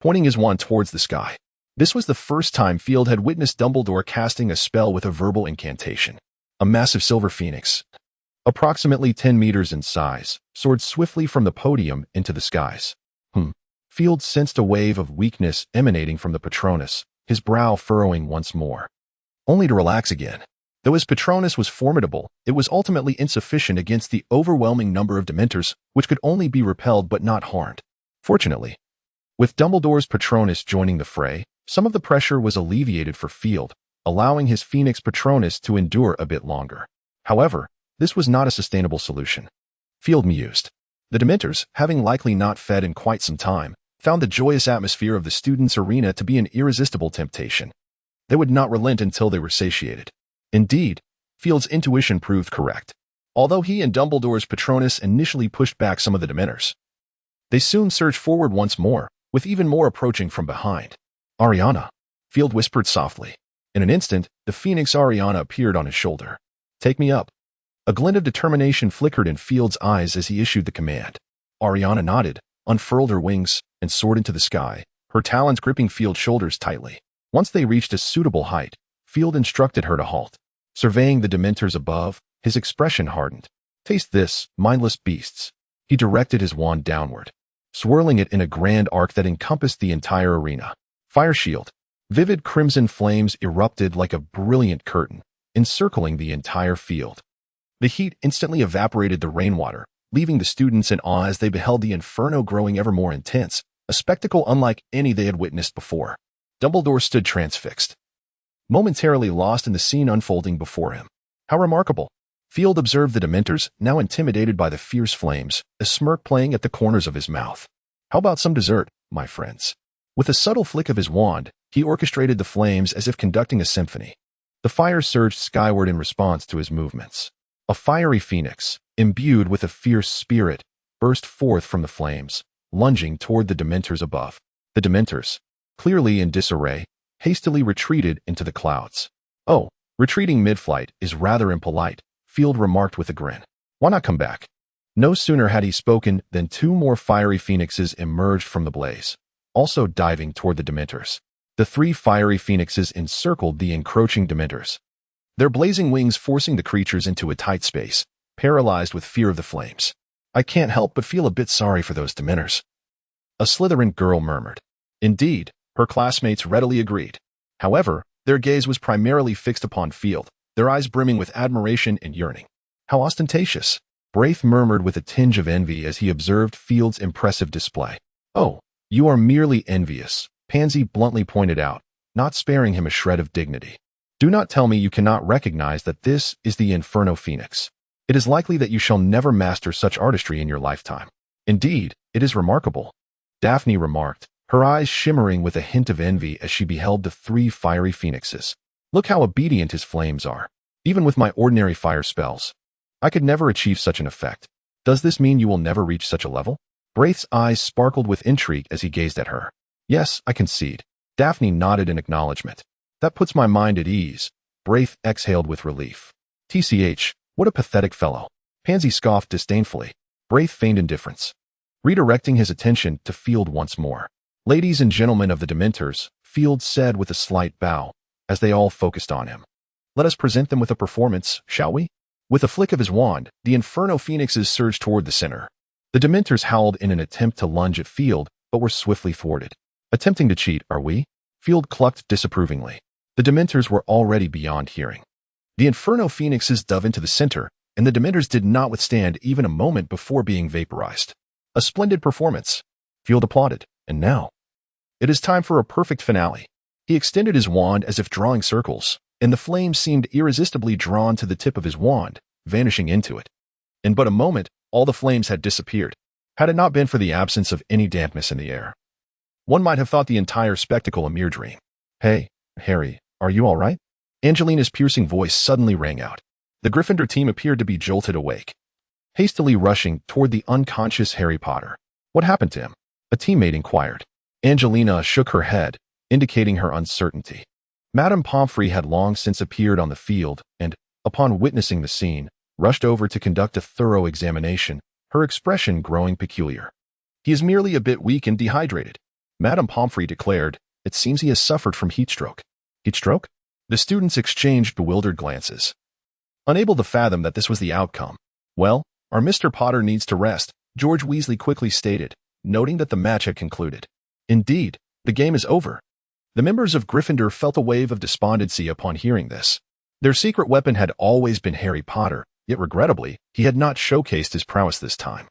pointing his wand towards the sky. This was the first time Field had witnessed Dumbledore casting a spell with a verbal incantation. A massive silver phoenix, approximately 10 meters in size, soared swiftly from the podium into the skies. Field sensed a wave of weakness emanating from the Patronus, his brow furrowing once more, only to relax again. Though his Patronus was formidable, it was ultimately insufficient against the overwhelming number of Dementors, which could only be repelled but not harmed. Fortunately, With Dumbledore's Patronus joining the fray, some of the pressure was alleviated for Field, allowing his Phoenix Patronus to endure a bit longer. However, this was not a sustainable solution. Field mused. The Dementors, having likely not fed in quite some time, found the joyous atmosphere of the students' arena to be an irresistible temptation. They would not relent until they were satiated. Indeed, Field's intuition proved correct. Although he and Dumbledore's Patronus initially pushed back some of the Dementors, they soon surged forward once more, with even more approaching from behind. Ariana, Field whispered softly. In an instant, the Phoenix Ariana appeared on his shoulder. Take me up. A glint of determination flickered in Field's eyes as he issued the command. Ariana nodded, unfurled her wings, and soared into the sky, her talons gripping Field's shoulders tightly. Once they reached a suitable height, Field instructed her to halt. Surveying the Dementors above, his expression hardened. Taste this, mindless beasts. He directed his wand downward, swirling it in a grand arc that encompassed the entire arena. Fire shield. Vivid crimson flames erupted like a brilliant curtain, encircling the entire field. The heat instantly evaporated the rainwater, leaving the students in awe as they beheld the inferno growing ever more intense, a spectacle unlike any they had witnessed before. Dumbledore stood transfixed, momentarily lost in the scene unfolding before him. How remarkable! Field observed the Dementors, now intimidated by the fierce flames, a smirk playing at the corners of his mouth. How about some dessert, my friends? With a subtle flick of his wand, he orchestrated the flames as if conducting a symphony. The fire surged skyward in response to his movements. A fiery phoenix, imbued with a fierce spirit, burst forth from the flames, lunging toward the Dementors above. The Dementors, clearly in disarray, hastily retreated into the clouds. Oh, retreating mid-flight is rather impolite, Field remarked with a grin. Why not come back? No sooner had he spoken than two more fiery phoenixes emerged from the blaze, also diving toward the Dementors. The three fiery phoenixes encircled the encroaching Dementors, their blazing wings forcing the creatures into a tight space, paralyzed with fear of the flames. I can't help but feel a bit sorry for those Dementors, a Slytherin girl murmured. Indeed, her classmates readily agreed. However, their gaze was primarily fixed upon Field, their eyes brimming with admiration and yearning. How ostentatious, Braith murmured with a tinge of envy as he observed Field's impressive display. Oh, you are merely envious, Pansy bluntly pointed out, not sparing him a shred of dignity. Do not tell me you cannot recognize that this is the Inferno Phoenix. It is likely that you shall never master such artistry in your lifetime. Indeed, it is remarkable, Daphne remarked, her eyes shimmering with a hint of envy as she beheld the three fiery phoenixes. Look how obedient his flames are. Even with my ordinary fire spells, I could never achieve such an effect. Does this mean you will never reach such a level? Braith's eyes sparkled with intrigue as he gazed at her. Yes, I concede. Daphne nodded in acknowledgement. That puts my mind at ease. Braith exhaled with relief. TCH, what a pathetic fellow. Pansy scoffed disdainfully. Braith feigned indifference, redirecting his attention to Field once more. Ladies and gentlemen of the Dementors, Field said with a slight bow, as they all focused on him. Let us present them with a performance, shall we? With a flick of his wand, the Inferno Phoenixes surged toward the center. The Dementors howled in an attempt to lunge at Field, but were swiftly thwarted. Attempting to cheat, are we? Field clucked disapprovingly. The Dementors were already beyond hearing. The Inferno Phoenixes dove into the center, and the Dementors did not withstand even a moment before being vaporized. A splendid performance, Field applauded. And now, it is time for a perfect finale. He extended his wand as if drawing circles, and the flames seemed irresistibly drawn to the tip of his wand, vanishing into it. In but a moment, all the flames had disappeared. Had it not been for the absence of any dampness in the air, one might have thought the entire spectacle a mere dream. Hey, Harry, are you all right? Angelina's piercing voice suddenly rang out. The Gryffindor team appeared to be jolted awake, hastily rushing toward the unconscious Harry Potter. What happened to him? A teammate inquired. Angelina shook her head, indicating her uncertainty. Madame Pomfrey had long since appeared on the field and, upon witnessing the scene, rushed over to conduct a thorough examination, her expression growing peculiar. He is merely a bit weak and dehydrated, Madame Pomfrey declared. It seems he has suffered from heatstroke. Heatstroke? The students exchanged bewildered glances, unable to fathom that this was the outcome. Well, our Mr. Potter needs to rest, George Weasley quickly stated, noting that the match had concluded. Indeed, the game is over. The members of Gryffindor felt a wave of despondency upon hearing this. Their secret weapon had always been Harry Potter, yet regrettably, he had not showcased his prowess this time.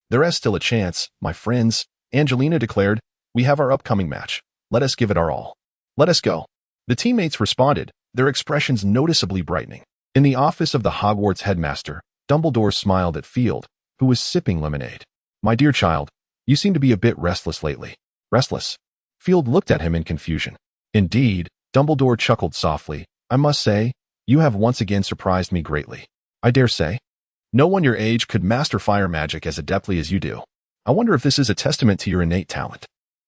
There is still a chance, my friends, Angelina declared, We have our upcoming match. Let us give it our all. Let us go. The teammates responded, their expressions noticeably brightening. In the office of the Hogwarts headmaster, Dumbledore smiled at Field, who was sipping lemonade. My dear child, you seem to be a bit restless lately. Restless? Field looked at him in confusion. Indeed, Dumbledore chuckled softly. I must say, you have once again surprised me greatly. I dare say. No one your age could master fire magic as adeptly as you do. I wonder if this is a testament to your innate talent.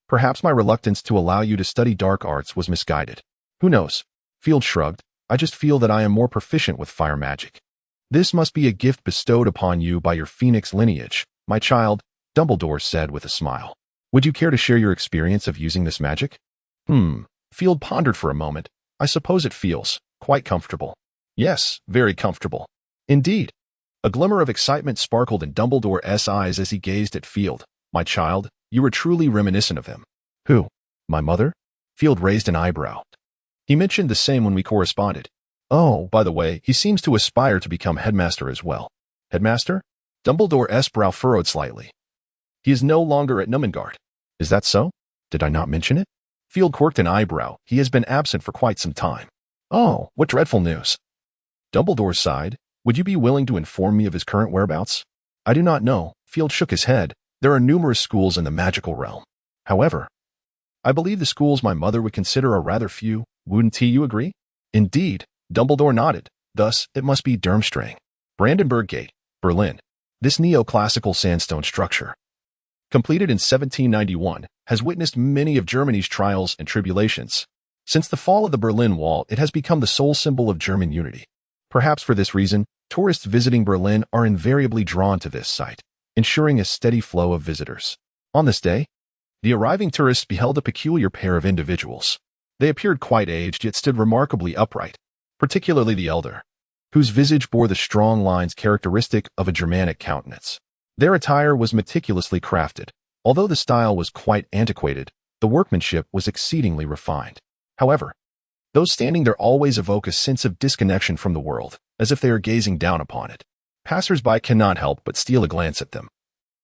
Perhaps my reluctance to allow you to study dark arts was misguided. Who knows? Field shrugged. I just feel that I am more proficient with fire magic. This must be a gift bestowed upon you by your phoenix lineage, my child, Dumbledore said with a smile. Would you care to share your experience of using this magic? Field pondered for a moment. I suppose it feels quite comfortable. Yes, very comfortable. Indeed. A glimmer of excitement sparkled in Dumbledore's eyes as he gazed at Field. My child, you were truly reminiscent of him. Who? My mother? Field raised an eyebrow. He mentioned the same when we corresponded. Oh, by the way, he seems to aspire to become headmaster as well. Headmaster? Dumbledore's brow furrowed slightly. He is no longer at Numengard. Is that so? Did I not mention it? Field quirked an eyebrow. He has been absent for quite some time. Oh, what dreadful news. Dumbledore sighed. Would you be willing to inform me of his current whereabouts? I do not know. Field shook his head. There are numerous schools in the magical realm. However, I believe the schools my mother would consider are rather few. Wouldn't you agree? Indeed. Dumbledore nodded. Thus, it must be Durmstrang. Brandenburg Gate, Berlin. This neoclassical sandstone structure, completed in 1791, has witnessed many of Germany's trials and tribulations. Since the fall of the Berlin Wall, it has become the sole symbol of German unity. Perhaps for this reason, tourists visiting Berlin are invariably drawn to this site, ensuring a steady flow of visitors. On this day, the arriving tourists beheld a peculiar pair of individuals. They appeared quite aged, yet stood remarkably upright, particularly the elder, whose visage bore the strong lines characteristic of a Germanic countenance. Their attire was meticulously crafted. Although the style was quite antiquated, the workmanship was exceedingly refined. However, those standing there always evoke a sense of disconnection from the world, as if they are gazing down upon it. Passers-by cannot help but steal a glance at them,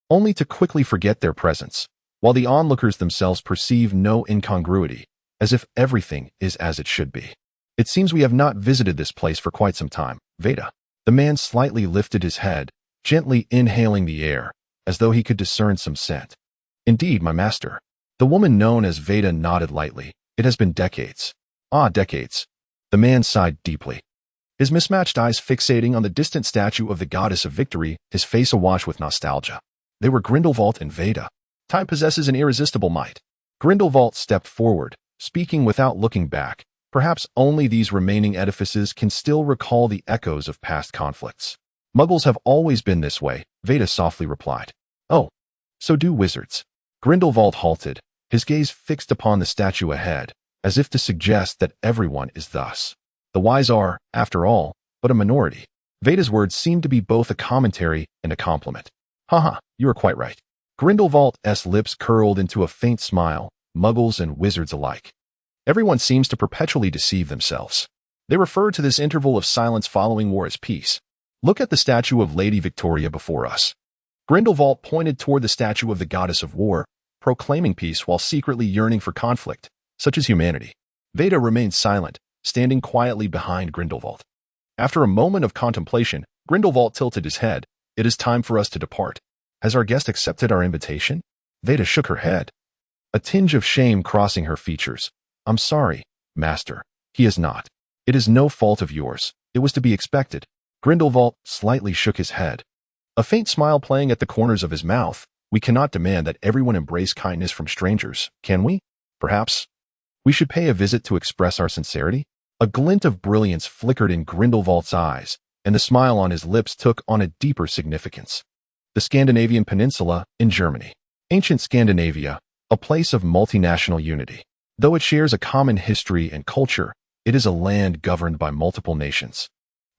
only to quickly forget their presence, while the onlookers themselves perceive no incongruity, as if everything is as it should be. It seems we have not visited this place for quite some time. Veda. The man slightly lifted his head, gently inhaling the air, as though he could discern some scent. Indeed, my master. The woman known as Veda nodded lightly. It has been decades. Ah, decades. The man sighed deeply, his mismatched eyes fixating on the distant statue of the goddess of victory, his face awash with nostalgia. They were Grindelwald and Veda. Time possesses an irresistible might. Grindelwald stepped forward, speaking without looking back. Perhaps only these remaining edifices can still recall the echoes of past conflicts. Muggles have always been this way, Veda softly replied. Oh, so do wizards. Grindelwald halted, his gaze fixed upon the statue ahead, as if to suggest that everyone is thus. The wise are, after all, but a minority. Veda's words seemed to be both a commentary and a compliment. Haha, you are quite right. Grindelwald's lips curled into a faint smile, Muggles and wizards alike. Everyone seems to perpetually deceive themselves. They refer to this interval of silence following war as peace. Look at the statue of Lady Victoria before us. Grindelwald pointed toward the statue of the goddess of war, proclaiming peace while secretly yearning for conflict, such as humanity. Veda remained silent, standing quietly behind Grindelwald. After a moment of contemplation, Grindelwald tilted his head. It is time for us to depart. Has our guest accepted our invitation? Veda shook her head, a tinge of shame crossing her features. I'm sorry, master. He is not. It is no fault of yours. It was to be expected. Grindelwald slightly shook his head, a faint smile playing at the corners of his mouth. We cannot demand that everyone embrace kindness from strangers, can we? Perhaps we should pay a visit to express our sincerity? A glint of brilliance flickered in Grindelwald's eyes, and the smile on his lips took on a deeper significance. The Scandinavian Peninsula in Germany. Ancient Scandinavia, a place of multinational unity. Though it shares a common history and culture, it is a land governed by multiple nations.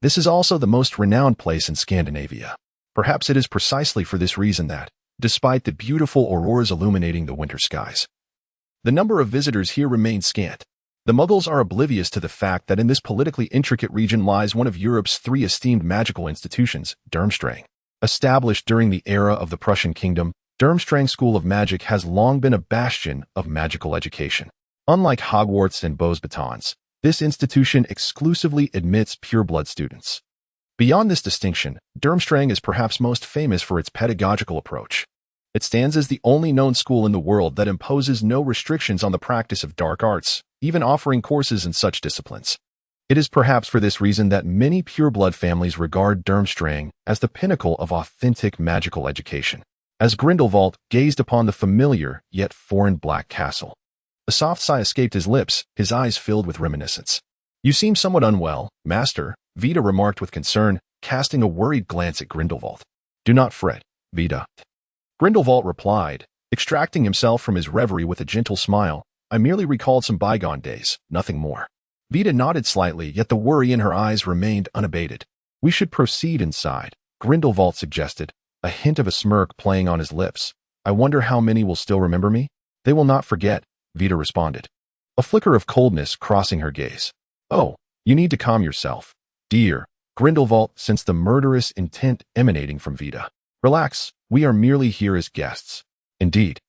This is also the most renowned place in Scandinavia. Perhaps it is precisely for this reason that, despite the beautiful auroras illuminating the winter skies, the number of visitors here remains scant. The Muggles are oblivious to the fact that in this politically intricate region lies one of Europe's 3 esteemed magical institutions, Durmstrang. Established during the era of the Prussian kingdom, Durmstrang School of Magic has long been a bastion of magical education. Unlike Hogwarts and Beauxbatons, this institution exclusively admits pureblood students. Beyond this distinction, Durmstrang is perhaps most famous for its pedagogical approach. It stands as the only known school in the world that imposes no restrictions on the practice of dark arts, even offering courses in such disciplines. It is perhaps for this reason that many pureblood families regard Durmstrang as the pinnacle of authentic magical education. As Grindelwald gazed upon the familiar yet foreign black castle, a soft sigh escaped his lips, his eyes filled with reminiscence. "You seem somewhat unwell, Master," Vita remarked with concern, casting a worried glance at Grindelwald. "Do not fret, Vita." Grindelwald replied, extracting himself from his reverie with a gentle smile. "I merely recalled some bygone days, nothing more." Vita nodded slightly, yet the worry in her eyes remained unabated. "We should proceed inside," Grindelwald suggested, a hint of a smirk playing on his lips. "I wonder how many will still remember me?" "They will not forget," Vita responded, a flicker of coldness crossing her gaze. "Oh, you need to calm yourself, dear," Grindelwald sensed the murderous intent emanating from Vita. "Relax, we are merely here as guests." "Indeed."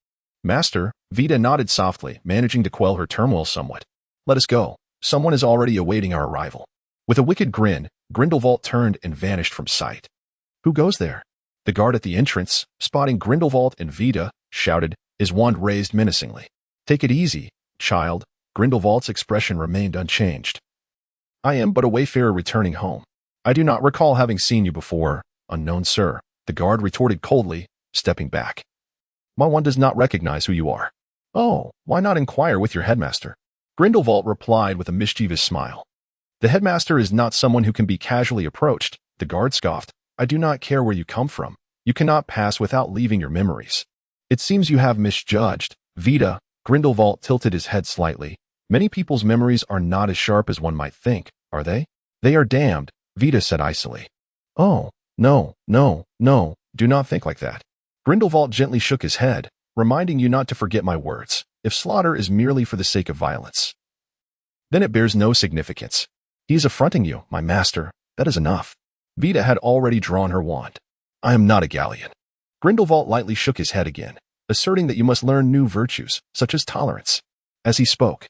"Master," Vita nodded softly, managing to quell her turmoil somewhat. "Let us go. Someone is already awaiting our arrival." With a wicked grin, Grindelwald turned and vanished from sight. "Who goes there?" The guard at the entrance, spotting Grindelwald and Vita, shouted, his wand raised menacingly. "Take it easy, child." Grindelwald's expression remained unchanged. "I am but a wayfarer returning home. I do not recall having seen you before, unknown sir," the guard retorted coldly, stepping back. "My wand does not recognize who you are." "Oh, why not inquire with your headmaster?" Grindelwald replied with a mischievous smile. "The headmaster is not someone who can be casually approached," the guard scoffed. "I do not care where you come from. You cannot pass without leaving your memories." "It seems you have misjudged, Vita." Grindelwald tilted his head slightly. "Many people's memories are not as sharp as one might think, are they?" "They are damned," Vita said icily. "Oh, no, no, no, do not think like that." Grindelwald gently shook his head, reminding you not to forget my words. If slaughter is merely for the sake of violence, then it bears no significance. He is affronting you, my master. That is enough. Vita had already drawn her wand. "I am not a Gallian." Grindelwald lightly shook his head again, asserting that you must learn new virtues, such as tolerance. As he spoke,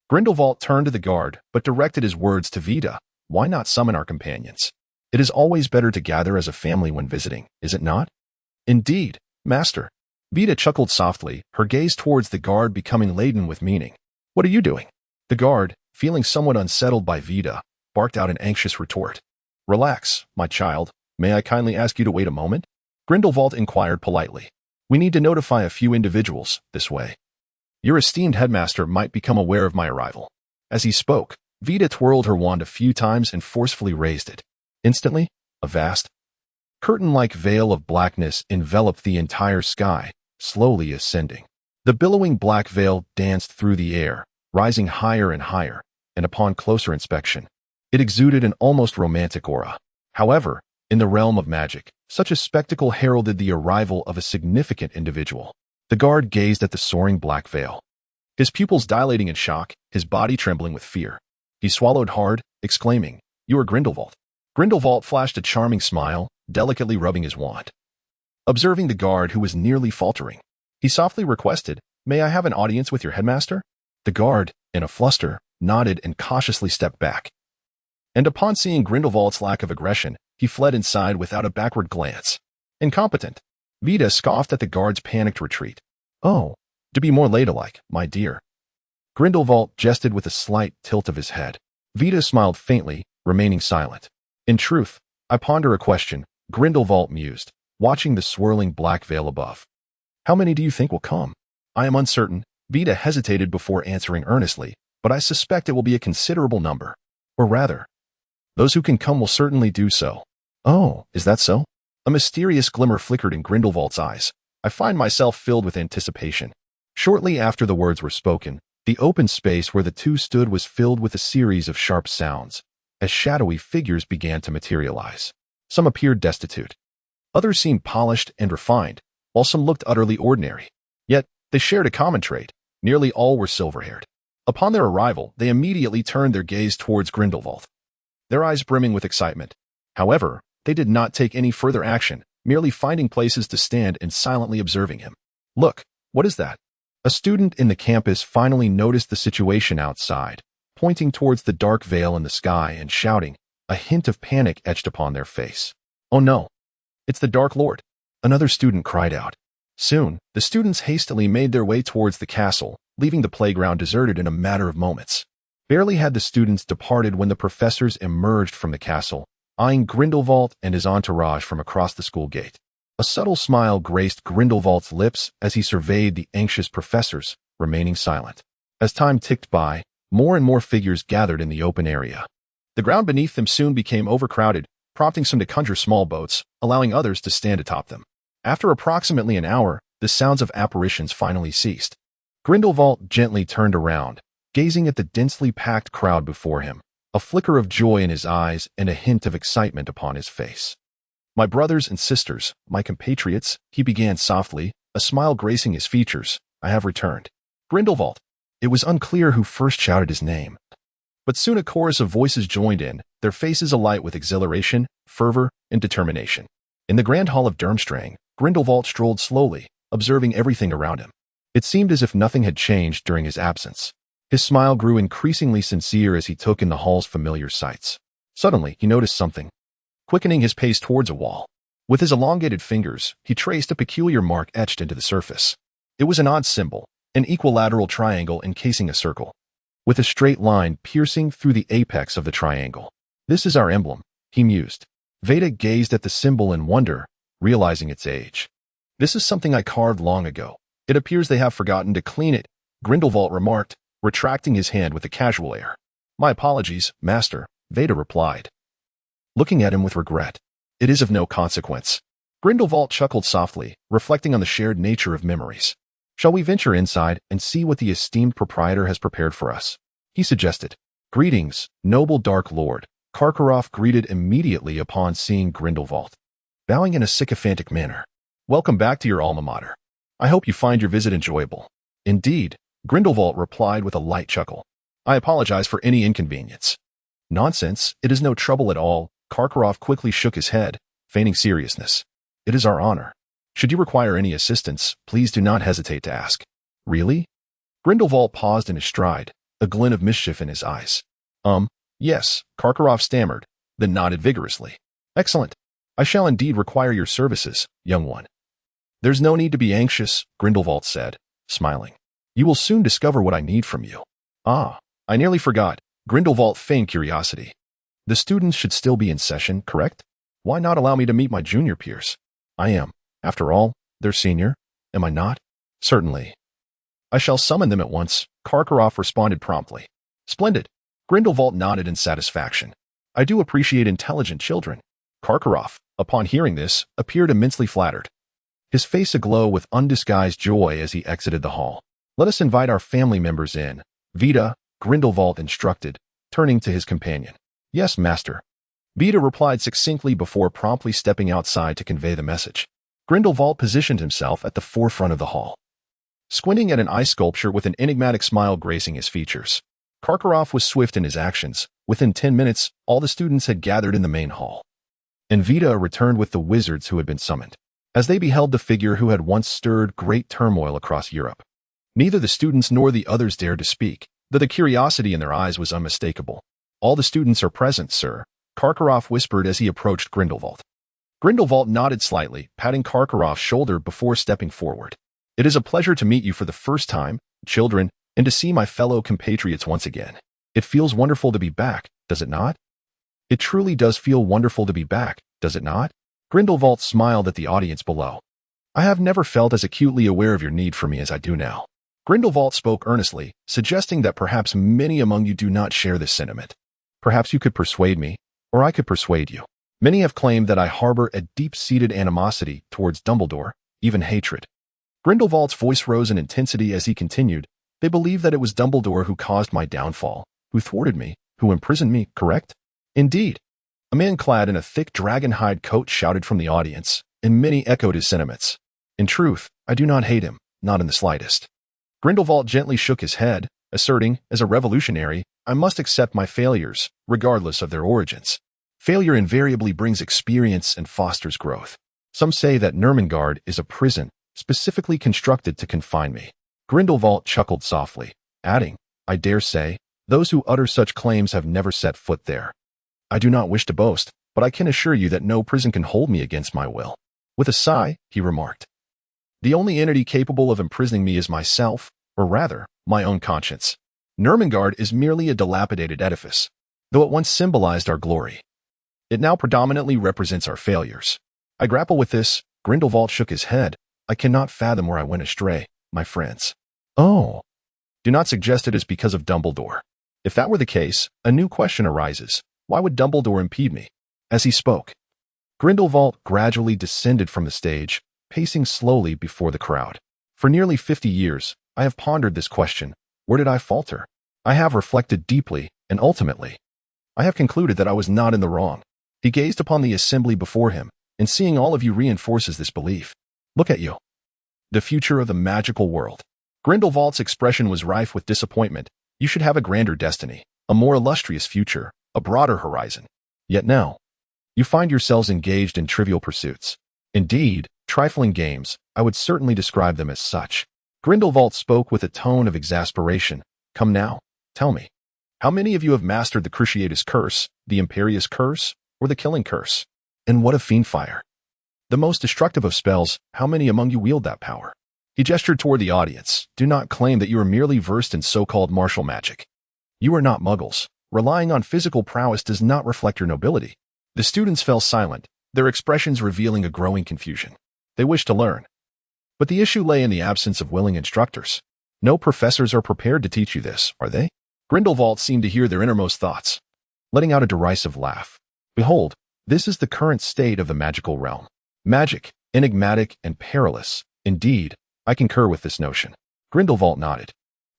Grindelwald turned to the guard, but directed his words to Vita. "Why not summon our companions? It is always better to gather as a family when visiting, is it not?" "Indeed, master." Vita chuckled softly, her gaze towards the guard becoming laden with meaning. "What are you doing?" The guard, feeling somewhat unsettled by Vita, barked out an anxious retort. "Relax, my child. May I kindly ask you to wait a moment?" Grindelwald inquired politely. "We need to notify a few individuals this way. Your esteemed headmaster might become aware of my arrival." As he spoke, Vita twirled her wand a few times and forcefully raised it. Instantly, a vast, curtain-like veil of blackness enveloped the entire sky, slowly ascending. The billowing black veil danced through the air, rising higher and higher, and upon closer inspection, it exuded an almost romantic aura. However, in the realm of magic, such a spectacle heralded the arrival of a significant individual. The guard gazed at the soaring black veil, his pupils dilating in shock, his body trembling with fear. He swallowed hard, exclaiming, "You are Grindelwald." Grindelwald flashed a charming smile, delicately rubbing his wand. Observing the guard who was nearly faltering, he softly requested, "May I have an audience with your headmaster?" The guard, in a fluster, nodded and cautiously stepped back. And upon seeing Grindelwald's lack of aggression, he fled inside without a backward glance. "Incompetent." Vita scoffed at the guard's panicked retreat. "Oh, to be more ladylike, my dear." Grindelwald jested with a slight tilt of his head. Vita smiled faintly, remaining silent. "In truth, I ponder a question," Grindelwald mused, watching the swirling black veil above. "How many do you think will come?" "I am uncertain." Vita hesitated before answering earnestly, "but I suspect it will be a considerable number. Or rather, those who can come will certainly do so." "Oh, is that so?" A mysterious glimmer flickered in Grindelwald's eyes. "I find myself filled with anticipation." Shortly after the words were spoken, the open space where the two stood was filled with a series of sharp sounds, as shadowy figures began to materialize. Some appeared destitute. Others seemed polished and refined, while some looked utterly ordinary. Yet, they shared a common trait. Nearly all were silver-haired. Upon their arrival, they immediately turned their gaze towards Grindelwald, their eyes brimming with excitement. However, they did not take any further action, merely finding places to stand and silently observing him. Look, what is that? A student in the campus finally noticed the situation outside, pointing towards the dark veil in the sky and shouting, a hint of panic etched upon their face. Oh no! It's the Dark Lord! Another student cried out. Soon, the students hastily made their way towards the castle, leaving the playground deserted in a matter of moments. Barely had the students departed when the professors emerged from the castle, eyeing Grindelwald and his entourage from across the school gate. A subtle smile graced Grindelwald's lips as he surveyed the anxious professors, remaining silent. As time ticked by, more and more figures gathered in the open area. The ground beneath them soon became overcrowded, prompting some to conjure small boats, allowing others to stand atop them. After approximately an hour, the sounds of apparitions finally ceased. Grindelwald gently turned around, gazing at the densely packed crowd before him, a flicker of joy in his eyes and a hint of excitement upon his face. My brothers and sisters, my compatriots, he began softly, a smile gracing his features, I have returned. Grindelwald. It was unclear who first shouted his name. But soon a chorus of voices joined in, their faces alight with exhilaration, fervor, and determination. In the grand hall of Durmstrang, Grindelwald strolled slowly, observing everything around him. It seemed as if nothing had changed during his absence. His smile grew increasingly sincere as he took in the hall's familiar sights. Suddenly, he noticed something. Quickening his pace towards a wall. With his elongated fingers, he traced a peculiar mark etched into the surface. It was an odd symbol, an equilateral triangle encasing a circle, with a straight line piercing through the apex of the triangle. This is our emblem, he mused. Veda gazed at the symbol in wonder, realizing its age. This is something I carved long ago. It appears they have forgotten to clean it, Grindelwald remarked, retracting his hand with a casual air. My apologies, master, Veda replied, looking at him with regret. It is of no consequence. Grindelwald chuckled softly, reflecting on the shared nature of memories. Shall we venture inside and see what the esteemed proprietor has prepared for us? He suggested. Greetings, noble Dark Lord, Karkaroff greeted immediately upon seeing Grindelwald, bowing in a sycophantic manner. Welcome back to your alma mater. I hope you find your visit enjoyable. Indeed, Grindelwald replied with a light chuckle. I apologize for any inconvenience. Nonsense, it is no trouble at all. Karkaroff quickly shook his head, feigning seriousness. It is our honor. Should you require any assistance, please do not hesitate to ask. Really? Grindelwald paused in his stride, a glint of mischief in his eyes. Yes, Karkaroff stammered, then nodded vigorously. Excellent. I shall indeed require your services, young one. There's no need to be anxious, Grindelwald said, smiling. You will soon discover what I need from you. Ah, I nearly forgot. Grindelwald feigned curiosity. The students should still be in session, correct? Why not allow me to meet my junior peers? I am, after all, their senior, am I not? Certainly. I shall summon them at once, Karkaroff responded promptly. Splendid. Grindelwald nodded in satisfaction. I do appreciate intelligent children. Karkaroff, upon hearing this, appeared immensely flattered, his face aglow with undisguised joy as he exited the hall. Let us invite our family members in, Veda, Grindelwald instructed, turning to his companion. Yes, master. Veda replied succinctly before promptly stepping outside to convey the message. Grindelwald positioned himself at the forefront of the hall, squinting at an ice sculpture with an enigmatic smile gracing his features. Karkaroff was swift in his actions. Within 10 minutes, all the students had gathered in the main hall, and Veda returned with the wizards who had been summoned. As they beheld the figure who had once stirred great turmoil across Europe, neither the students nor the others dared to speak, though the curiosity in their eyes was unmistakable. All the students are present, sir, Karkaroff whispered as he approached Grindelwald. Grindelwald nodded slightly, patting Karkaroff's shoulder before stepping forward. It is a pleasure to meet you for the first time, children, and to see my fellow compatriots once again. It feels wonderful to be back, does it not? It truly does feel wonderful to be back, does it not? Grindelwald smiled at the audience below. I have never felt as acutely aware of your need for me as I do now. Grindelwald spoke earnestly, suggesting that perhaps many among you do not share this sentiment. Perhaps you could persuade me, or I could persuade you. Many have claimed that I harbor a deep-seated animosity towards Dumbledore, even hatred. Grindelwald's voice rose in intensity as he continued. They believe that it was Dumbledore who caused my downfall, who thwarted me, who imprisoned me, correct? Indeed. A man clad in a thick dragon-hide coat shouted from the audience, and many echoed his sentiments. In truth, I do not hate him, not in the slightest. Grindelwald gently shook his head, asserting, as a revolutionary, I must accept my failures, regardless of their origins. Failure invariably brings experience and fosters growth. Some say that Nurmengard is a prison specifically constructed to confine me. Grindelwald chuckled softly, adding, I dare say, those who utter such claims have never set foot there. I do not wish to boast, but I can assure you that no prison can hold me against my will. With a sigh, he remarked, the only entity capable of imprisoning me is myself, or rather, my own conscience. Nurmengard is merely a dilapidated edifice, though it once symbolized our glory. It now predominantly represents our failures. I grapple with this. Grindelwald shook his head. I cannot fathom where I went astray, my friends. Oh. Do not suggest it is because of Dumbledore. If that were the case, a new question arises. Why would Dumbledore impede me? As he spoke, Grindelwald gradually descended from the stage, pacing slowly before the crowd. For nearly 50 years, I have pondered this question. Where did I falter? I have reflected deeply, and ultimately, I have concluded that I was not in the wrong. He gazed upon the assembly before him, and seeing all of you reinforces this belief. Look at you. The future of the magical world. Grindelwald's expression was rife with disappointment. You should have a grander destiny, a more illustrious future, a broader horizon. Yet now, you find yourselves engaged in trivial pursuits. Indeed, trifling games, I would certainly describe them as such. Grindelwald spoke with a tone of exasperation. Come now, tell me, how many of you have mastered the Cruciatus Curse, the Imperious Curse, or the Killing Curse? And what of Fiendfire? The most destructive of spells, how many among you wield that power? He gestured toward the audience. Do not claim that you are merely versed in so-called martial magic. You are not muggles. Relying on physical prowess does not reflect your nobility. The students fell silent, their expressions revealing a growing confusion. They wished to learn. But the issue lay in the absence of willing instructors. No professors are prepared to teach you this, are they? Grindelwald seemed to hear their innermost thoughts, letting out a derisive laugh. Behold, this is the current state of the magical realm. Magic, enigmatic and perilous. Indeed, I concur with this notion. Grindelwald nodded,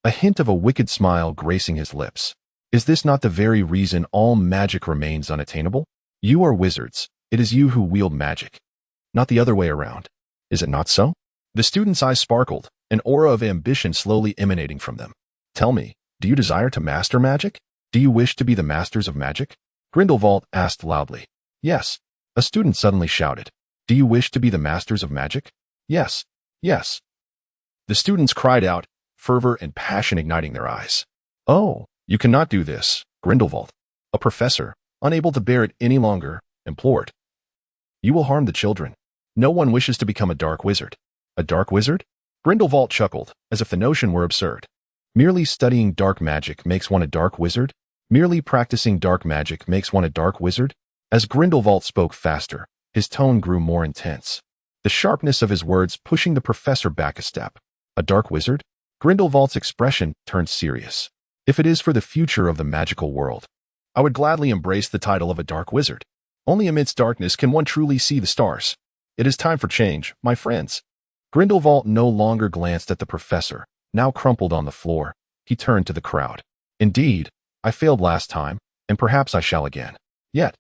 a hint of a wicked smile gracing his lips. Is this not the very reason all magic remains unattainable? You are wizards. It is you who wield magic, not the other way around. Is it not so? The student's eyes sparkled, an aura of ambition slowly emanating from them. Tell me, do you desire to master magic? Do you wish to be the masters of magic? Grindelwald asked loudly. Yes. A student suddenly shouted. Do you wish to be the masters of magic? Yes. Yes. The students cried out, fervor and passion igniting their eyes. Oh, you cannot do this, Grindelwald. A professor, unable to bear it any longer, implored. You will harm the children. No one wishes to become a dark wizard. A dark wizard? Grindelwald chuckled, as if the notion were absurd. Merely studying dark magic makes one a dark wizard? Merely practicing dark magic makes one a dark wizard? As Grindelwald spoke faster, his tone grew more intense, the sharpness of his words pushing the professor back a step. A dark wizard? Grindelwald's expression turned serious. If it is for the future of the magical world, I would gladly embrace the title of a dark wizard. Only amidst darkness can one truly see the stars. It is time for change, my friends. Grindelwald no longer glanced at the professor, now crumpled on the floor. He turned to the crowd. Indeed, I failed last time, and perhaps I shall again. Yet,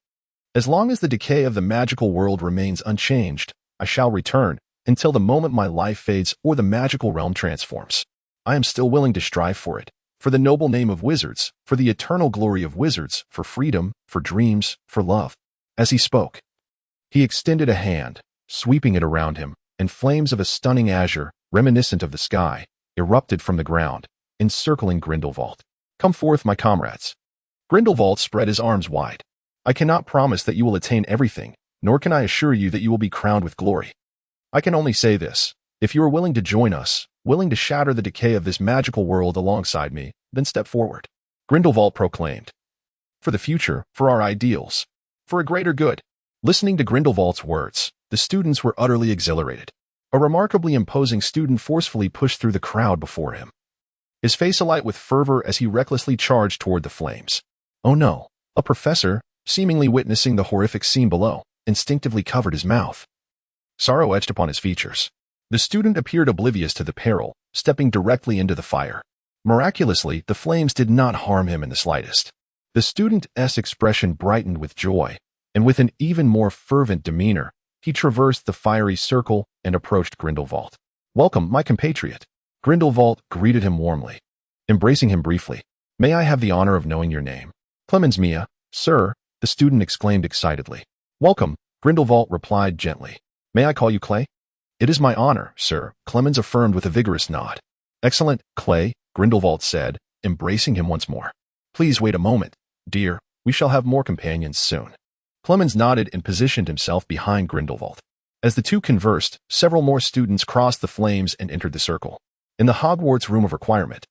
as long as the decay of the magical world remains unchanged, I shall return, until the moment my life fades or the magical realm transforms. I am still willing to strive for it, for the noble name of wizards, for the eternal glory of wizards, for freedom, for dreams, for love. As he spoke, he extended a hand, sweeping it around him, and flames of a stunning azure, reminiscent of the sky, erupted from the ground, encircling Grindelwald. Come forth, my comrades. Grindelwald spread his arms wide. I cannot promise that you will attain everything, nor can I assure you that you will be crowned with glory. I can only say this. If you are willing to join us, willing to shatter the decay of this magical world alongside me, then step forward. Grindelwald proclaimed. For the future, for our ideals, for a greater good. Listening to Grindelwald's words, the students were utterly exhilarated. A remarkably imposing student forcefully pushed through the crowd before him, his face alight with fervor as he recklessly charged toward the flames. Oh no, a professor, seemingly witnessing the horrific scene below, instinctively covered his mouth. Sorrow etched upon his features. The student appeared oblivious to the peril, stepping directly into the fire. Miraculously, the flames did not harm him in the slightest. The student's expression brightened with joy, and with an even more fervent demeanor, he traversed the fiery circle and approached Grindelwald. Welcome, my compatriot. Grindelwald greeted him warmly, embracing him briefly. May I have the honor of knowing your name? Clemens Mia, sir, the student exclaimed excitedly. Welcome, Grindelwald replied gently. May I call you Clay? It is my honor, sir, Clemens affirmed with a vigorous nod. Excellent, Clay, Grindelwald said, embracing him once more. Please wait a moment, dear, we shall have more companions soon. Clemens nodded and positioned himself behind Grindelwald. As the two conversed, several more students crossed the flames and entered the circle. In the Hogwarts room of requirement.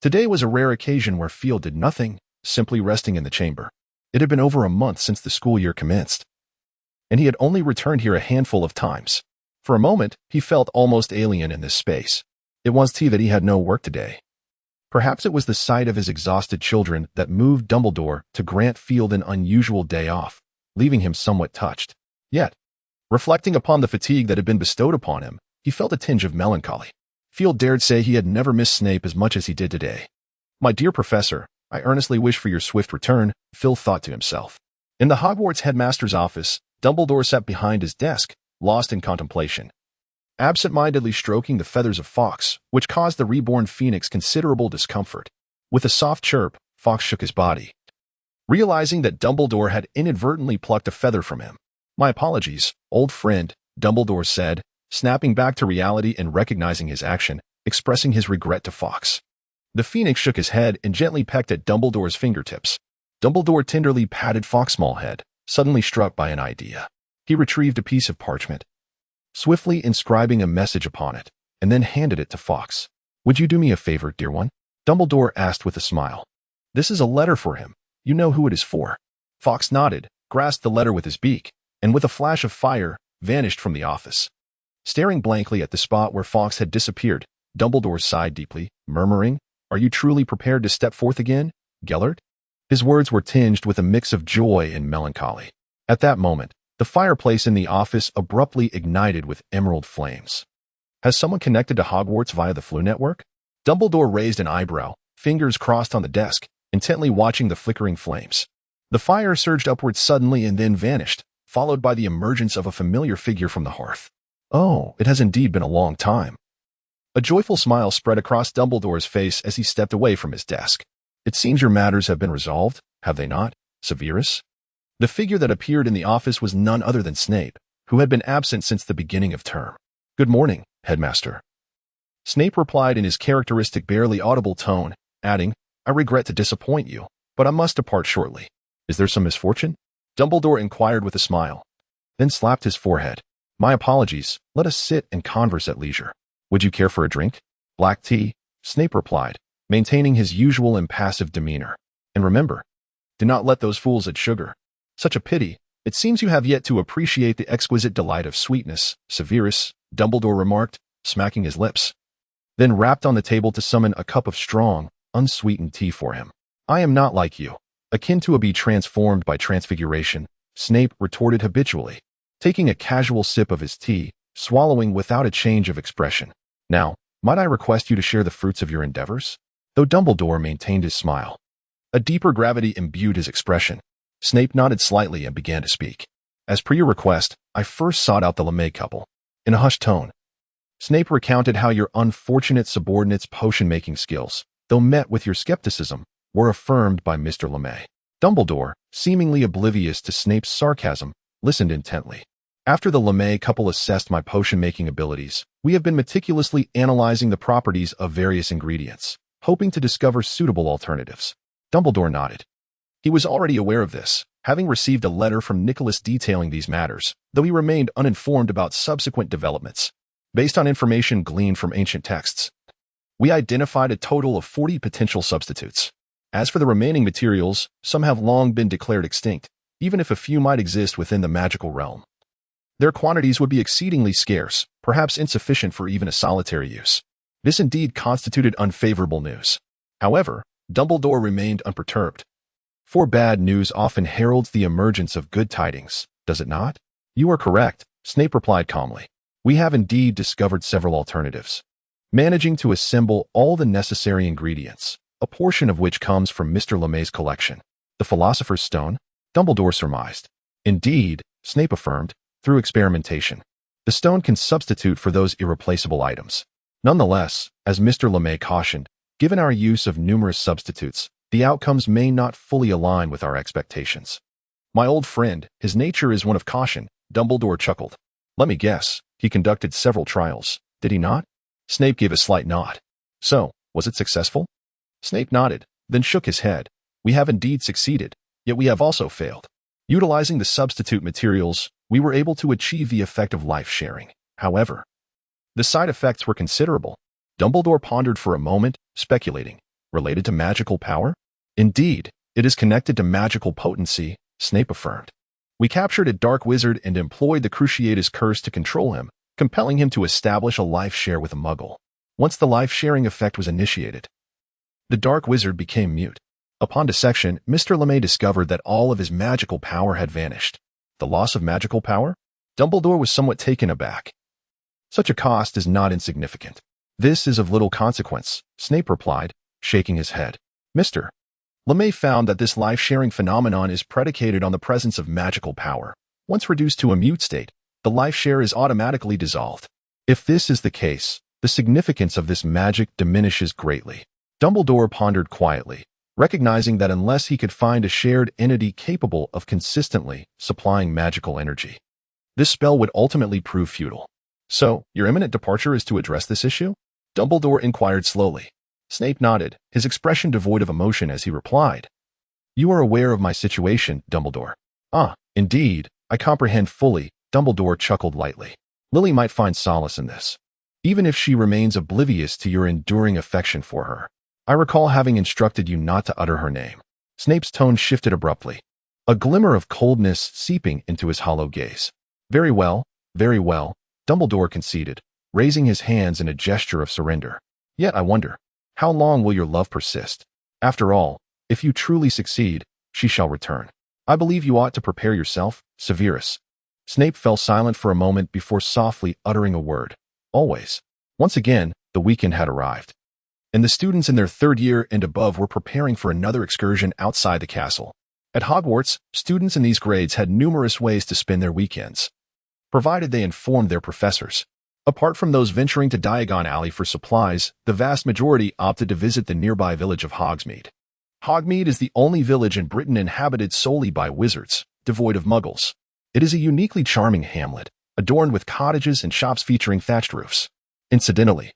Today was a rare occasion where Field did nothing, simply resting in the chamber. It had been over a month since the school year commenced, and he had only returned here a handful of times. For a moment, he felt almost alien in this space. It was that he had no work today. Perhaps it was the sight of his exhausted children that moved Dumbledore to grant Field an unusual day off, leaving him somewhat touched. Yet, reflecting upon the fatigue that had been bestowed upon him, he felt a tinge of melancholy. Field dared say he had never missed Snape as much as he did today. My dear professor, I earnestly wish for your swift return, Phil thought to himself. In the Hogwarts headmaster's office, Dumbledore sat behind his desk, lost in contemplation, absent-mindedly stroking the feathers of Fawkes, which caused the reborn phoenix considerable discomfort. With a soft chirp, Fawkes shook his body, realizing that Dumbledore had inadvertently plucked a feather from him. My apologies, old friend, Dumbledore said, snapping back to reality and recognizing his action, expressing his regret to Fawkes. The phoenix shook his head and gently pecked at Dumbledore's fingertips. Dumbledore tenderly patted Fawkes' small head, suddenly struck by an idea. He retrieved a piece of parchment, swiftly inscribing a message upon it, and then handed it to Fawkes. Would you do me a favor, dear one? Dumbledore asked with a smile. This is a letter for him. You know who it is for. Fawkes nodded, grasped the letter with his beak, and with a flash of fire, vanished from the office. Staring blankly at the spot where Fawkes had disappeared, Dumbledore sighed deeply, murmuring, Are you truly prepared to step forth again, Gellert? His words were tinged with a mix of joy and melancholy. At that moment, the fireplace in the office abruptly ignited with emerald flames. Has someone connected to Hogwarts via the Fleur network? Dumbledore raised an eyebrow, fingers crossed on the desk, intently watching the flickering flames. The fire surged upwards suddenly and then vanished, followed by the emergence of a familiar figure from the hearth. Oh, it has indeed been a long time. A joyful smile spread across Dumbledore's face as he stepped away from his desk. It seems your matters have been resolved, have they not, Severus? The figure that appeared in the office was none other than Snape, who had been absent since the beginning of term. Good morning, headmaster. Snape replied in his characteristic barely audible tone, adding, I regret to disappoint you, but I must depart shortly. Is there some misfortune? Dumbledore inquired with a smile, then slapped his forehead. My apologies, let us sit and converse at leisure. Would you care for a drink? Black tea, Snape replied, maintaining his usual impassive demeanor. And remember, do not let those fools add sugar. Such a pity, it seems you have yet to appreciate the exquisite delight of sweetness, Severus, Dumbledore remarked, smacking his lips. Then rapped on the table to summon a cup of strong, unsweetened tea for him. I am not like you, akin to a bee transformed by transfiguration, Snape retorted habitually, taking a casual sip of his tea, swallowing without a change of expression. Now, might I request you to share the fruits of your endeavors? Though Dumbledore maintained his smile, a deeper gravity imbued his expression. Snape nodded slightly and began to speak. As per your request, I first sought out the LeMay couple. In a hushed tone, Snape recounted how your unfortunate subordinate's potion-making skills, though met with your skepticism, were affirmed by Mr. LeMay. Dumbledore, seemingly oblivious to Snape's sarcasm, listened intently. After the LeMay couple assessed my potion-making abilities, we have been meticulously analyzing the properties of various ingredients, hoping to discover suitable alternatives. Dumbledore nodded. He was already aware of this, having received a letter from Nicholas detailing these matters, though he remained uninformed about subsequent developments. Based on information gleaned from ancient texts, we identified a total of 40 potential substitutes. As for the remaining materials, some have long been declared extinct, even if a few might exist within the magical realm. Their quantities would be exceedingly scarce, perhaps insufficient for even a solitary use. This indeed constituted unfavorable news. However, Dumbledore remained unperturbed. For bad news often heralds the emergence of good tidings, does it not? You are correct, Snape replied calmly. We have indeed discovered several alternatives, managing to assemble all the necessary ingredients, a portion of which comes from Mr. LeMay's collection. The Philosopher's Stone? Dumbledore surmised. Indeed, Snape affirmed, through experimentation, the stone can substitute for those irreplaceable items. Nonetheless, as Mr. LeMay cautioned, given our use of numerous substitutes, the outcomes may not fully align with our expectations. My old friend, his nature is one of caution, Dumbledore chuckled. Let me guess, he conducted several trials, did he not? Snape gave a slight nod. So, was it successful? Snape nodded, then shook his head. We have indeed succeeded, yet we have also failed. Utilizing the substitute materials, we were able to achieve the effect of life sharing. However, the side effects were considerable. Dumbledore pondered for a moment, speculating. Related to magical power? Indeed, it is connected to magical potency, Snape affirmed. We captured a dark wizard and employed the Cruciatus curse to control him, compelling him to establish a life share with a muggle. Once the life-sharing effect was initiated, the dark wizard became mute. Upon dissection, Mr. LeMay discovered that all of his magical power had vanished. The loss of magical power? Dumbledore was somewhat taken aback. Such a cost is not insignificant. This is of little consequence, Snape replied, shaking his head. Mr. LeMay found that this life-sharing phenomenon is predicated on the presence of magical power. Once reduced to a mute state, the life share is automatically dissolved. If this is the case, the significance of this magic diminishes greatly. Dumbledore pondered quietly, recognizing that unless he could find a shared entity capable of consistently supplying magical energy, this spell would ultimately prove futile. So, your imminent departure is to address this issue? Dumbledore inquired slowly. Snape nodded, his expression devoid of emotion as he replied. You are aware of my situation, Dumbledore. Ah, indeed, I comprehend fully, Dumbledore chuckled lightly. Lily might find solace in this, even if she remains oblivious to your enduring affection for her. I recall having instructed you not to utter her name. Snape's tone shifted abruptly, a glimmer of coldness seeping into his hollow gaze. Very well, Dumbledore conceded, raising his hands in a gesture of surrender. Yet I wonder, how long will your love persist? After all, if you truly succeed, she shall return. I believe you ought to prepare yourself, Severus. Snape fell silent for a moment before softly uttering a word. Always. Once again, the weekend had arrived, and the students in their third year and above were preparing for another excursion outside the castle. At Hogwarts, students in these grades had numerous ways to spend their weekends, provided they informed their professors. Apart from those venturing to Diagon Alley for supplies, the vast majority opted to visit the nearby village of Hogsmeade. Hogsmeade is the only village in Britain inhabited solely by wizards, devoid of muggles. It is a uniquely charming hamlet, adorned with cottages and shops featuring thatched roofs. Incidentally,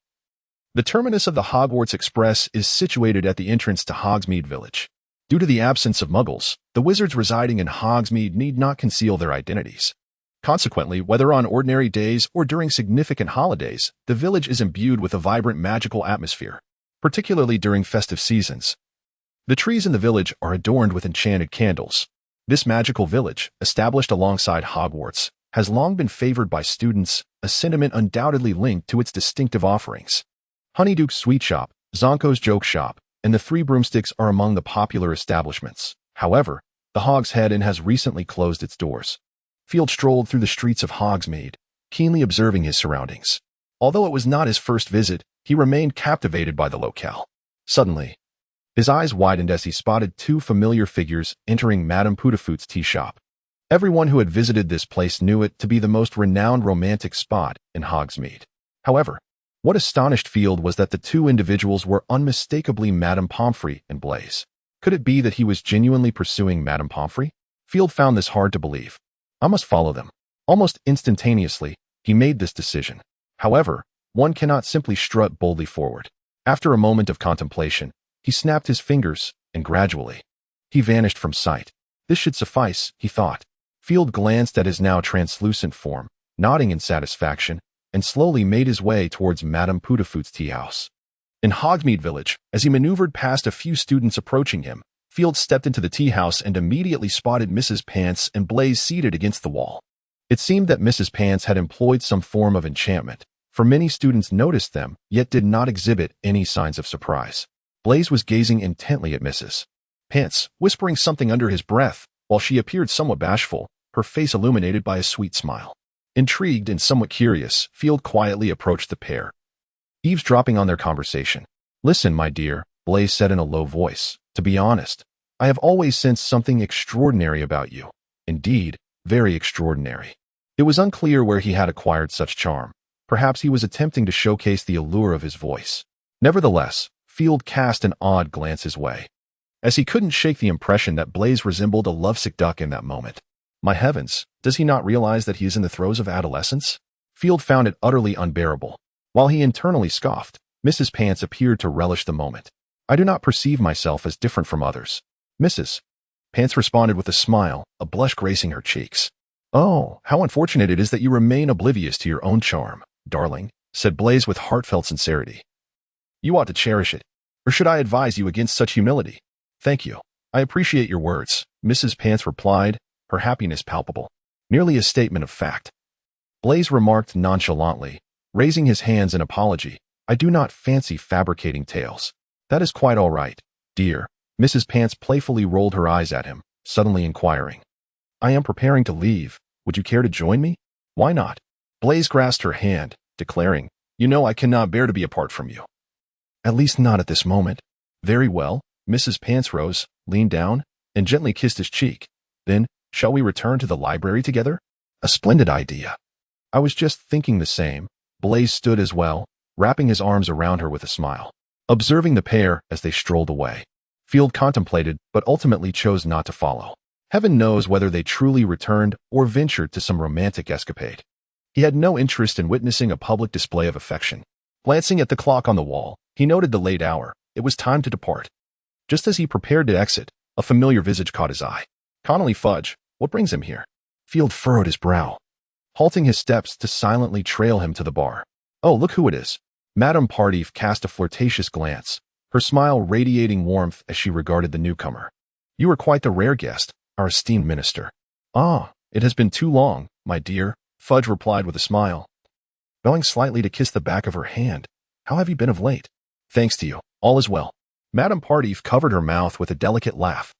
the terminus of the Hogwarts Express is situated at the entrance to Hogsmeade Village. Due to the absence of muggles, the wizards residing in Hogsmeade need not conceal their identities. Consequently, whether on ordinary days or during significant holidays, the village is imbued with a vibrant magical atmosphere, particularly during festive seasons. The trees in the village are adorned with enchanted candles. This magical village, established alongside Hogwarts, has long been favored by students, a sentiment undoubtedly linked to its distinctive offerings. Honeyduke's Sweet Shop, Zonko's Joke Shop, and the Three Broomsticks are among the popular establishments. However, the Hog's Head Inn has recently closed its doors. Field strolled through the streets of Hogsmeade, keenly observing his surroundings. Although it was not his first visit, he remained captivated by the locale. Suddenly, his eyes widened as he spotted two familiar figures entering Madame Putafoot's tea shop. Everyone who had visited this place knew it to be the most renowned romantic spot in Hogsmeade. However, what astonished Field was that the two individuals were unmistakably Madame Pomfrey and Blaise. Could it be that he was genuinely pursuing Madame Pomfrey? Field found this hard to believe. I must follow them. Almost instantaneously, he made this decision. However, one cannot simply strut boldly forward. After a moment of contemplation, he snapped his fingers, and gradually, he vanished from sight. This should suffice, he thought. Field glanced at his now translucent form, nodding in satisfaction, and slowly made his way towards Madame Putafoot's tea house. In Hogsmeade Village, as he maneuvered past a few students approaching him, Field stepped into the tea house and immediately spotted Mrs. Pants and Blaise seated against the wall. It seemed that Mrs. Pants had employed some form of enchantment, for many students noticed them, yet did not exhibit any signs of surprise. Blaise was gazing intently at Mrs. Pants, whispering something under his breath, while she appeared somewhat bashful, her face illuminated by a sweet smile. Intrigued and somewhat curious, Field quietly approached the pair, eavesdropping on their conversation. Listen, my dear, Blaise said in a low voice. To be honest, I have always sensed something extraordinary about you. Indeed, very extraordinary. It was unclear where he had acquired such charm. Perhaps he was attempting to showcase the allure of his voice. Nevertheless, Field cast an odd glance his way, as he couldn't shake the impression that Blaise resembled a lovesick duck in that moment. My heavens, does he not realize that he is in the throes of adolescence? Field found it utterly unbearable. While he internally scoffed, Mrs. Pants appeared to relish the moment. I do not perceive myself as different from others. Mrs. Pants responded with a smile, a blush gracing her cheeks. Oh, how unfortunate it is that you remain oblivious to your own charm, darling, said Blaise with heartfelt sincerity. You ought to cherish it. Or should I advise you against such humility? Thank you. I appreciate your words, Mrs. Pants replied, her happiness palpable. Nearly a statement of fact. Blaise remarked nonchalantly, raising his hands in apology. I do not fancy fabricating tales. That is quite all right, dear. Mrs. Pants playfully rolled her eyes at him, suddenly inquiring. I am preparing to leave. Would you care to join me? Why not? Blaise grasped her hand, declaring, You know I cannot bear to be apart from you. At least not at this moment. Very well. Mrs. Pants rose, leaned down, and gently kissed his cheek. Then, shall we return to the library together? A splendid idea. I was just thinking the same. Blaise stood as well, wrapping his arms around her with a smile. Observing the pair as they strolled away, Field contemplated but ultimately chose not to follow. Heaven knows whether they truly returned or ventured to some romantic escapade. He had no interest in witnessing a public display of affection. Glancing at the clock on the wall, he noted the late hour. It was time to depart. Just as he prepared to exit, a familiar visage caught his eye. Connolly Fudge, what brings him here? Field furrowed his brow, halting his steps to silently trail him to the bar. Oh, look who it is. Madame Pardief cast a flirtatious glance, her smile radiating warmth as she regarded the newcomer. You are quite the rare guest, our esteemed minister. Ah, it has been too long, my dear, Fudge replied with a smile, bowing slightly to kiss the back of her hand. How have you been of late? Thanks to you, all is well. Madame Pardief covered her mouth with a delicate laugh,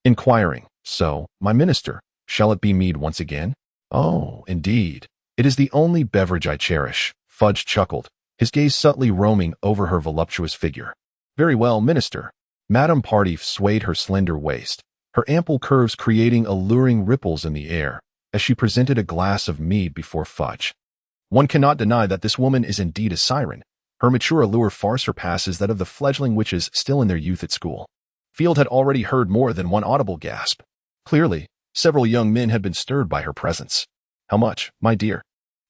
inquiring, So, my minister, shall it be mead once again? Oh, indeed. It is the only beverage I cherish, Fudge chuckled, his gaze subtly roaming over her voluptuous figure. Very well, minister. Madame Pardief swayed her slender waist, her ample curves creating alluring ripples in the air, as she presented a glass of mead before Fudge. One cannot deny that this woman is indeed a siren. Her mature allure far surpasses that of the fledgling witches still in their youth at school. Field had already heard more than one audible gasp. Clearly, several young men had been stirred by her presence. How much, my dear?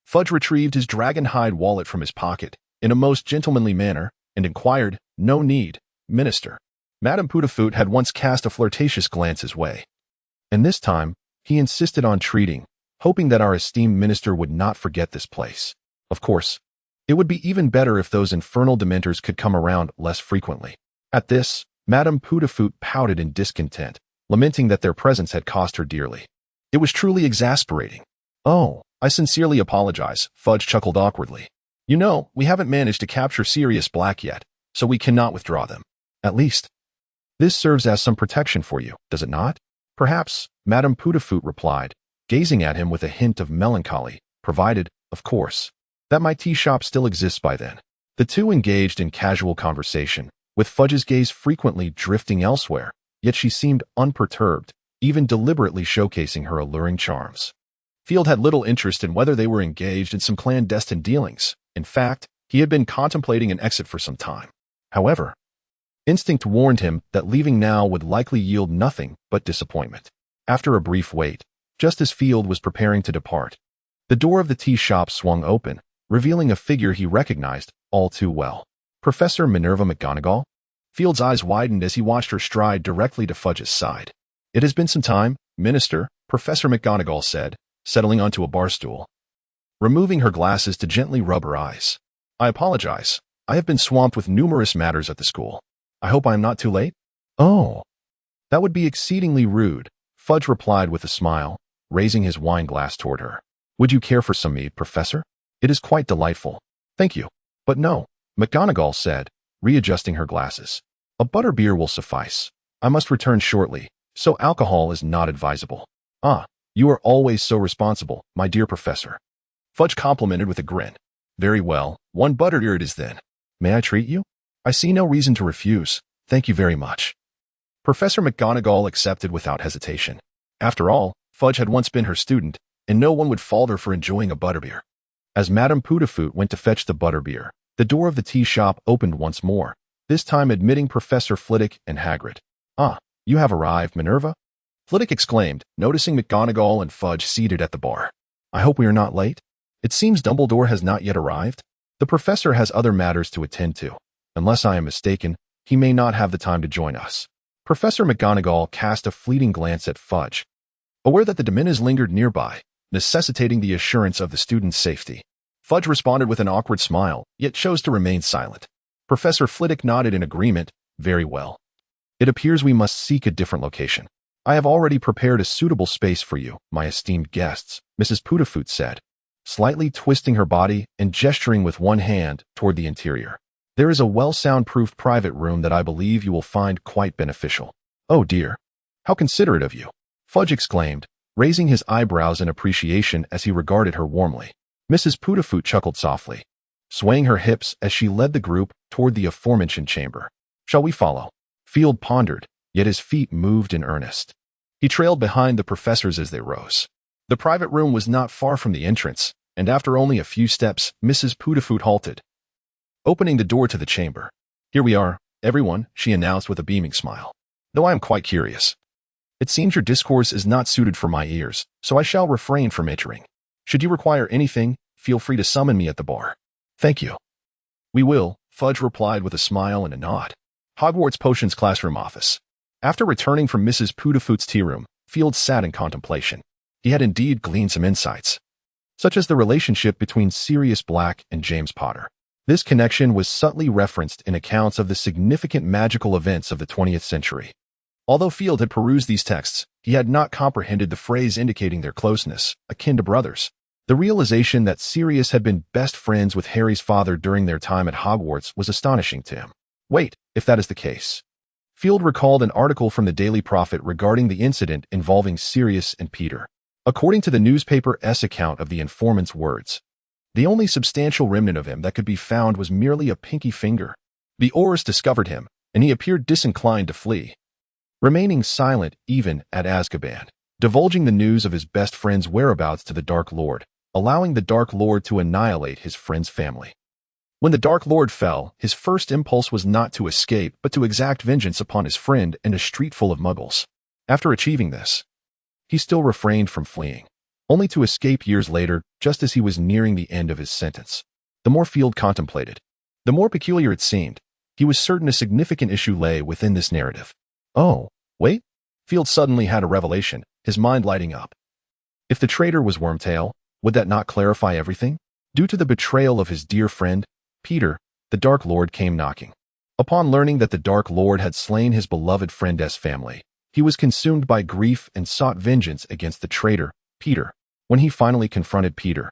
Fudge retrieved his dragon-hide wallet from his pocket in a most gentlemanly manner and inquired, No need, minister. Madame Poutafoot had once cast a flirtatious glance his way, and this time he insisted on treating, hoping that our esteemed minister would not forget this place. Of course, it would be even better if those infernal dementors could come around less frequently. At this, Madame Poutafoot pouted in discontent, lamenting that their presence had cost her dearly. It was truly exasperating. Oh, I sincerely apologize, Fudge chuckled awkwardly. You know, we haven't managed to capture Sirius Black yet, so we cannot withdraw them. At least, this serves as some protection for you, does it not? Perhaps, Madame Poutafoot replied, gazing at him with a hint of melancholy, provided, of course, that my tea shop still exists by then. The two engaged in casual conversation, with Fudge's gaze frequently drifting elsewhere, yet she seemed unperturbed, even deliberately showcasing her alluring charms. Field had little interest in whether they were engaged in some clandestine dealings. In fact, he had been contemplating an exit for some time. However, instinct warned him that leaving now would likely yield nothing but disappointment. After a brief wait, just as Field was preparing to depart, the door of the tea shop swung open, revealing a figure he recognized all too well. Professor Minerva McGonagall? Field's eyes widened as he watched her stride directly to Fudge's side. It has been some time, Minister, Professor McGonagall said, settling onto a bar stool, removing her glasses to gently rub her eyes. I apologize. I have been swamped with numerous matters at the school. I hope I am not too late? Oh, that would be exceedingly rude, Fudge replied with a smile, raising his wine glass toward her. Would you care for some mead, Professor? It is quite delightful. Thank you. But no, McGonagall said, readjusting her glasses. A butterbeer will suffice. I must return shortly, so alcohol is not advisable. Ah, you are always so responsible, my dear Professor. Fudge complimented with a grin. Very well, one butterbeer it is then. May I treat you? I see no reason to refuse. Thank you very much. Professor McGonagall accepted without hesitation. After all, Fudge had once been her student, and no one would fault her for enjoying a butterbeer. As Madame Poutafoot went to fetch the butterbeer, the door of the tea shop opened once more, this time admitting Professor Flitwick and Hagrid. Ah, you have arrived, Minerva? Flitwick exclaimed, noticing McGonagall and Fudge seated at the bar. I hope we are not late. It seems Dumbledore has not yet arrived. The professor has other matters to attend to. Unless I am mistaken, he may not have the time to join us. Professor McGonagall cast a fleeting glance at Fudge, aware that the Dementors lingered nearby, necessitating the assurance of the student's safety. Fudge responded with an awkward smile, yet chose to remain silent. Professor Flitwick nodded in agreement. Very well. It appears we must seek a different location. I have already prepared a suitable space for you, my esteemed guests, Mrs. Pootafoot said, slightly twisting her body and gesturing with one hand toward the interior. There is a well-soundproofed private room that I believe you will find quite beneficial. Oh dear. How considerate of you, Fudge exclaimed, raising his eyebrows in appreciation as he regarded her warmly. Mrs. Pootafoot chuckled softly, swaying her hips as she led the group toward the aforementioned chamber. Shall we follow? Field pondered, yet his feet moved in earnest. He trailed behind the professors as they rose. The private room was not far from the entrance, and after only a few steps, Mrs. Pootafoot halted, opening the door to the chamber. Here we are, everyone, she announced with a beaming smile. Though I am quite curious. It seems your discourse is not suited for my ears, so I shall refrain from entering. Should you require anything, feel free to summon me at the bar. Thank you. We will, Fudge replied with a smile and a nod. Hogwarts Potions classroom office. After returning from Mrs. Pootafoot's tea room, Field sat in contemplation. He had indeed gleaned some insights, such as the relationship between Sirius Black and James Potter. This connection was subtly referenced in accounts of the significant magical events of the 20th century. Although Field had perused these texts, he had not comprehended the phrase indicating their closeness, akin to brothers. The realization that Sirius had been best friends with Harry's father during their time at Hogwarts was astonishing to him. Wait, if that is the case. Field recalled an article from the Daily Prophet regarding the incident involving Sirius and Peter. According to the newspaper's account of the informant's words, the only substantial remnant of him that could be found was merely a pinky finger. The Aurors discovered him, and he appeared disinclined to flee, remaining silent even at Azkaban, divulging the news of his best friend's whereabouts to the Dark Lord, allowing the Dark Lord to annihilate his friend's family. When the Dark Lord fell, his first impulse was not to escape, but to exact vengeance upon his friend and a street full of muggles. After achieving this, he still refrained from fleeing, only to escape years later, just as he was nearing the end of his sentence. The more Field contemplated, the more peculiar it seemed. He was certain a significant issue lay within this narrative. Oh, wait? Field suddenly had a revelation, his mind lighting up. If the traitor was Wormtail, would that not clarify everything? Due to the betrayal of his dear friend, Peter, the Dark Lord came knocking. Upon learning that the Dark Lord had slain his beloved friend's family, he was consumed by grief and sought vengeance against the traitor, Peter. When he finally confronted Peter,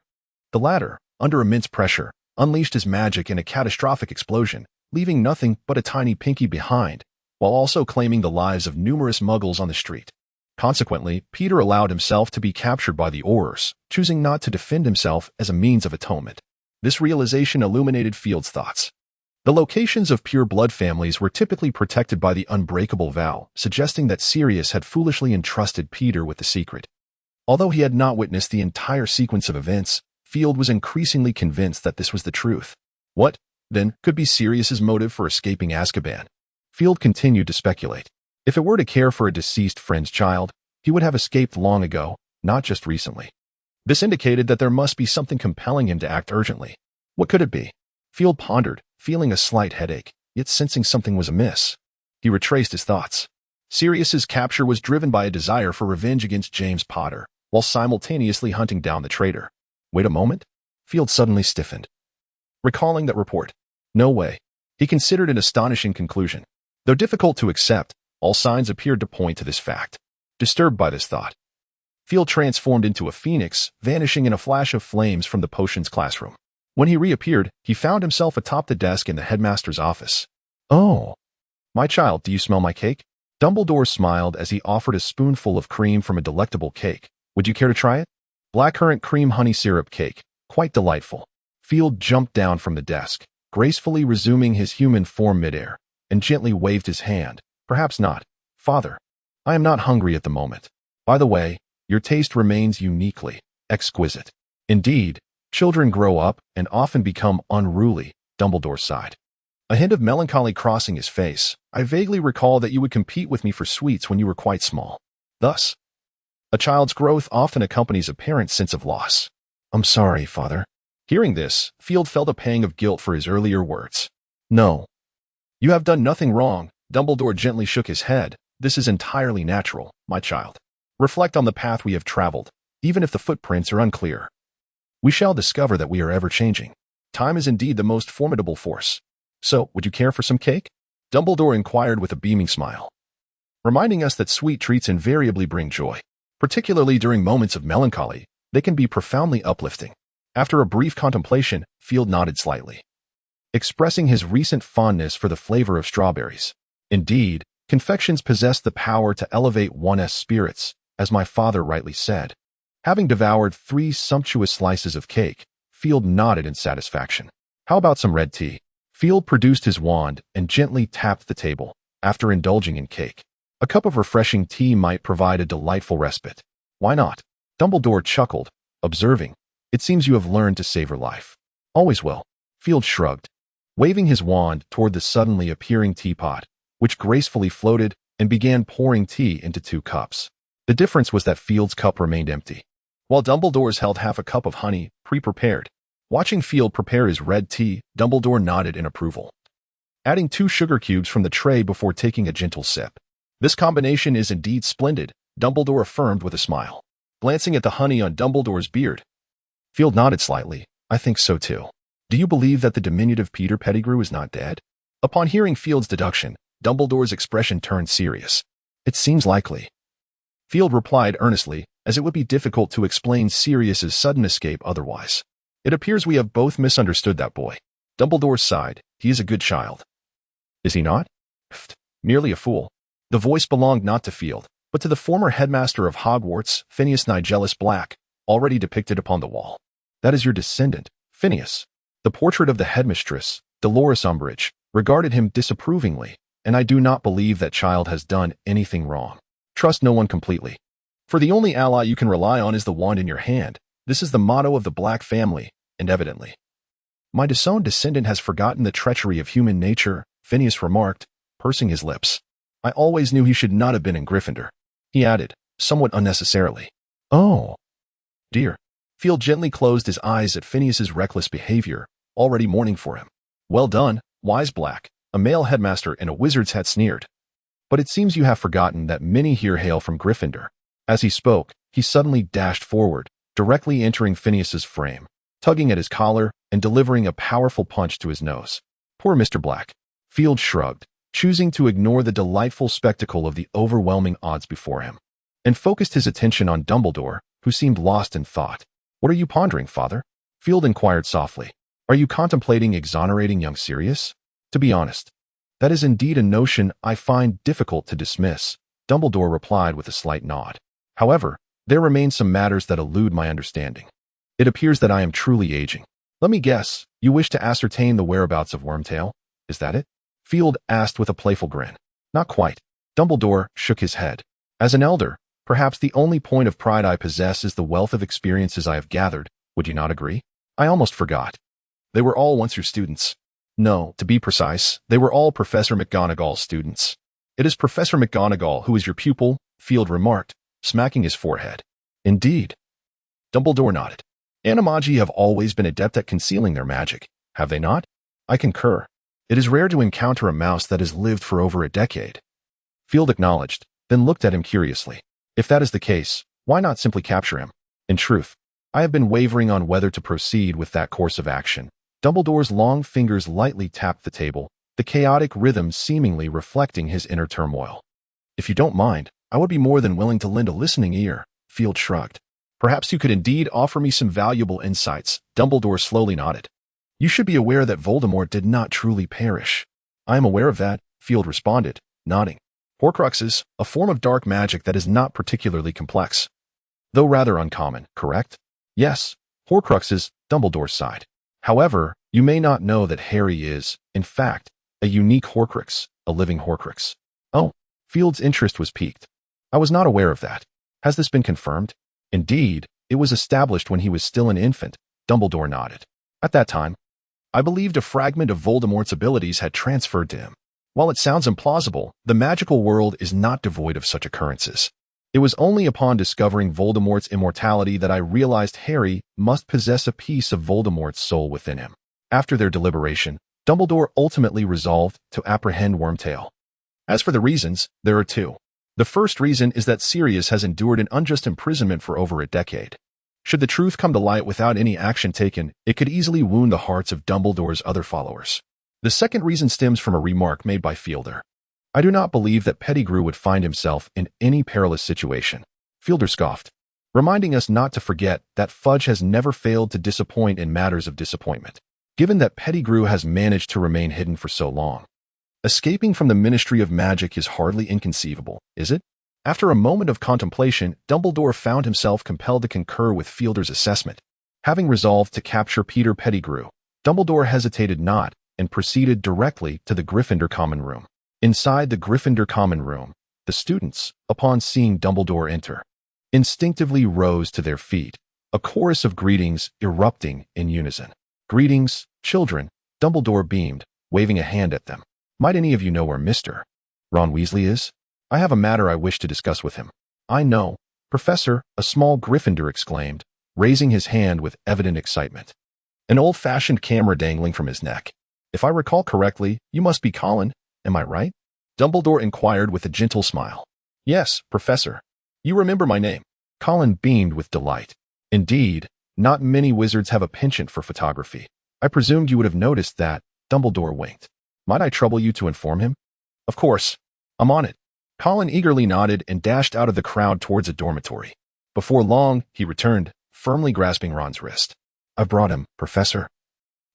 the latter, under immense pressure, unleashed his magic in a catastrophic explosion, leaving nothing but a tiny pinky behind, while also claiming the lives of numerous muggles on the street. Consequently, Peter allowed himself to be captured by the Aurors, choosing not to defend himself as a means of atonement. This realization illuminated Field's thoughts. The locations of pure blood families were typically protected by the unbreakable vow, suggesting that Sirius had foolishly entrusted Peter with the secret. Although he had not witnessed the entire sequence of events, Field was increasingly convinced that this was the truth. What, then, could be Sirius's motive for escaping Azkaban? Field continued to speculate. If it were to care for a deceased friend's child, he would have escaped long ago, not just recently. This indicated that there must be something compelling him to act urgently. What could it be? Field pondered, feeling a slight headache, yet sensing something was amiss. He retraced his thoughts. Sirius's capture was driven by a desire for revenge against James Potter, while simultaneously hunting down the traitor. Wait a moment? Field suddenly stiffened, recalling that report. No way. He considered an astonishing conclusion. Though difficult to accept, all signs appeared to point to this fact. Disturbed by this thought, Field transformed into a phoenix, vanishing in a flash of flames from the potions classroom. When he reappeared, he found himself atop the desk in the headmaster's office. Oh, my child, do you smell my cake? Dumbledore smiled as he offered a spoonful of cream from a delectable cake. Would you care to try it? Blackcurrant cream honey syrup cake. Quite delightful. Field jumped down from the desk, gracefully resuming his human form midair, and gently waved his hand. Perhaps not. Father, I am not hungry at the moment. By the way, your taste remains uniquely exquisite. Indeed, children grow up and often become unruly, Dumbledore sighed, a hint of melancholy crossing his face. I vaguely recall that you would compete with me for sweets when you were quite small. Thus, a child's growth often accompanies a parent's sense of loss. I'm sorry, Father. Hearing this, Field felt a pang of guilt for his earlier words. No. You have done nothing wrong. Dumbledore gently shook his head. This is entirely natural, my child. Reflect on the path we have traveled, even if the footprints are unclear. We shall discover that we are ever-changing. Time is indeed the most formidable force. So, would you care for some cake? Dumbledore inquired with a beaming smile, reminding us that sweet treats invariably bring joy. Particularly during moments of melancholy, they can be profoundly uplifting. After a brief contemplation, Field nodded slightly, expressing his recent fondness for the flavor of strawberries. Indeed, confections possess the power to elevate one's spirits, as my father rightly said. Having devoured 3 sumptuous slices of cake, Field nodded in satisfaction. How about some red tea? Field produced his wand and gently tapped the table. After indulging in cake, a cup of refreshing tea might provide a delightful respite. Why not? Dumbledore chuckled, observing, it seems you have learned to savor life. Always will. Field shrugged, waving his wand toward the suddenly appearing teapot, which gracefully floated and began pouring tea into 2 cups. The difference was that Field's cup remained empty, while Dumbledore's held half a cup of honey, pre-prepared. Watching Field prepare his red tea, Dumbledore nodded in approval, adding 2 sugar cubes from the tray before taking a gentle sip. This combination is indeed splendid, Dumbledore affirmed with a smile, glancing at the honey on Dumbledore's beard. Field nodded slightly. I think so too. Do you believe that the diminutive Peter Pettigrew is not dead? Upon hearing Field's deduction, Dumbledore's expression turned serious. It seems likely. Field replied earnestly, as it would be difficult to explain Sirius's sudden escape otherwise. It appears we have both misunderstood that boy. Dumbledore sighed. He is a good child. Is he not? Pfft, merely a fool. The voice belonged not to Field, but to the former headmaster of Hogwarts, Phineas Nigellus Black, already depicted upon the wall. That is your descendant, Phineas. The portrait of the headmistress, Dolores Umbridge, regarded him disapprovingly, and I do not believe that child has done anything wrong. Trust no one completely. For the only ally you can rely on is the wand in your hand. This is the motto of the Black family, and evidently, my disowned descendant has forgotten the treachery of human nature, Phineas remarked, pursing his lips. I always knew he should not have been in Gryffindor. He added, somewhat unnecessarily. Oh, dear. Field gently closed his eyes at Phineas's reckless behavior, already mourning for him. Well done, wise Black, a male headmaster in a wizard's hat sneered. But it seems you have forgotten that many here hail from Gryffindor. As he spoke, he suddenly dashed forward, directly entering Phineas's frame, tugging at his collar and delivering a powerful punch to his nose. Poor Mr. Black. Field shrugged, choosing to ignore the delightful spectacle of the overwhelming odds before him, and focused his attention on Dumbledore, who seemed lost in thought. What are you pondering, Father? Field inquired softly. Are you contemplating exonerating young Sirius? To be honest, that is indeed a notion I find difficult to dismiss, Dumbledore replied with a slight nod. However, there remain some matters that elude my understanding. It appears that I am truly aging. Let me guess, you wish to ascertain the whereabouts of Wormtail? Is that it? Field asked with a playful grin. Not quite. Dumbledore shook his head. As an elder, perhaps the only point of pride I possess is the wealth of experiences I have gathered. Would you not agree? I almost forgot. They were all once your students. No, to be precise, they were all Professor McGonagall's students. It is Professor McGonagall who is your pupil, Field remarked, smacking his forehead. Indeed. Dumbledore nodded. Animagi have always been adept at concealing their magic, have they not? I concur. It is rare to encounter a mouse that has lived for over a decade. Field acknowledged, then looked at him curiously. If that is the case, why not simply capture him? In truth, I have been wavering on whether to proceed with that course of action. Dumbledore's long fingers lightly tapped the table, the chaotic rhythm seemingly reflecting his inner turmoil. If you don't mind, I would be more than willing to lend a listening ear, Field shrugged. Perhaps you could indeed offer me some valuable insights, Dumbledore slowly nodded. You should be aware that Voldemort did not truly perish. I am aware of that, Field responded, nodding. Horcruxes, a form of dark magic that is not particularly complex, though rather uncommon, correct? Yes, Horcruxes, Dumbledore sighed. However, you may not know that Harry is, in fact, a unique Horcrux, a living Horcrux. Oh, Field's interest was piqued. I was not aware of that. Has this been confirmed? Indeed, it was established when he was still an infant, Dumbledore nodded. At that time, I believed a fragment of Voldemort's abilities had transferred to him. While it sounds implausible, the magical world is not devoid of such occurrences. It It was only upon discovering Voldemort's immortality that I realized Harry must possess a piece of Voldemort's soul within him. After their deliberation, Dumbledore ultimately resolved to apprehend Wormtail. As for the reasons, there are two. The first reason is that Sirius has endured an unjust imprisonment for over a decade. Should the truth come to light without any action taken, it could easily wound the hearts of Dumbledore's other followers. The second reason stems from a remark made by Fielder. I do not believe that Pettigrew would find himself in any perilous situation. Fielder scoffed, reminding us not to forget that Fudge has never failed to disappoint in matters of disappointment, given that Pettigrew has managed to remain hidden for so long. Escaping from the Ministry of Magic is hardly inconceivable, is it? After a moment of contemplation, Dumbledore found himself compelled to concur with Fielder's assessment. Having resolved to capture Peter Pettigrew, Dumbledore hesitated not and proceeded directly to the Gryffindor common room. Inside the Gryffindor common room, the students, upon seeing Dumbledore enter, instinctively rose to their feet, a chorus of greetings erupting in unison. Greetings, children, Dumbledore beamed, waving a hand at them. Might any of you know where Mr. Ron Weasley is? I have a matter I wish to discuss with him. I know, Professor, a small Gryffindor exclaimed, raising his hand with evident excitement. An old-fashioned camera dangling from his neck. If I recall correctly, you must be Colin, am I right? Dumbledore inquired with a gentle smile. Yes, Professor. You remember my name. Colin beamed with delight. Indeed, not many wizards have a penchant for photography. I presumed you would have noticed that. Dumbledore winked. Might I trouble you to inform him? Of course. I'm on it. Colin eagerly nodded and dashed out of the crowd towards a dormitory. Before long, he returned, firmly grasping Ron's wrist. I've brought him, Professor.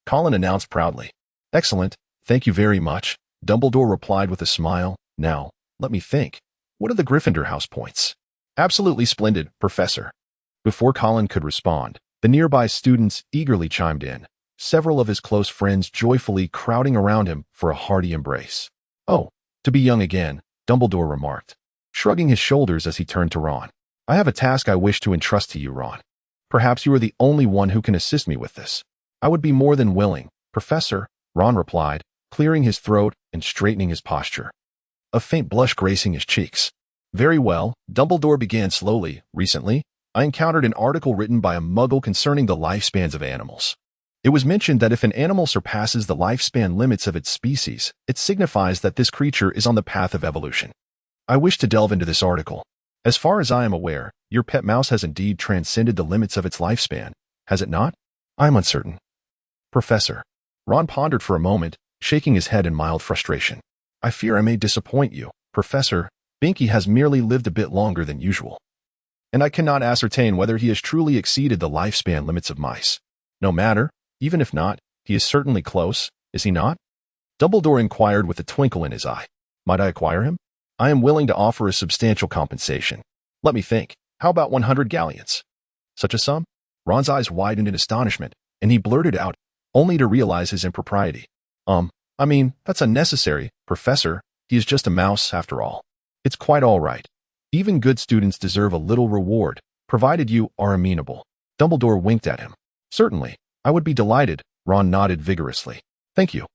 Colin announced proudly. Excellent. Thank you very much. Dumbledore replied with a smile. Now, let me think. What are the Gryffindor house points? Absolutely splendid, Professor. Before Colin could respond, the nearby students eagerly chimed in, several of his close friends joyfully crowding around him for a hearty embrace. Oh, to be young again, Dumbledore remarked, shrugging his shoulders as he turned to Ron. I have a task I wish to entrust to you, Ron. Perhaps you are the only one who can assist me with this. I would be more than willing, Professor, Ron replied, clearing his throat and straightening his posture. A faint blush gracing his cheeks. Very well, Dumbledore began slowly. Recently, I encountered an article written by a Muggle concerning the lifespans of animals. It was mentioned that if an animal surpasses the lifespan limits of its species, it signifies that this creature is on the path of evolution. I wish to delve into this article. As far as I am aware, your pet mouse has indeed transcended the limits of its lifespan, has it not? I am uncertain. Professor. Ron pondered for a moment, shaking his head in mild frustration. I fear I may disappoint you, Professor. Binky has merely lived a bit longer than usual. And I cannot ascertain whether he has truly exceeded the lifespan limits of mice. No matter. Even if not, he is certainly close, is he not? Dumbledore inquired with a twinkle in his eye. Might I acquire him? I am willing to offer a substantial compensation. Let me think. How about 100 galleons? Such a sum? Ron's eyes widened in astonishment, and he blurted out, only to realize his impropriety. I mean, that's unnecessary, Professor. He is just a mouse, after all. It's quite all right. Even good students deserve a little reward, provided you are amenable. Dumbledore winked at him. Certainly. I would be delighted, Ron nodded vigorously. Thank you.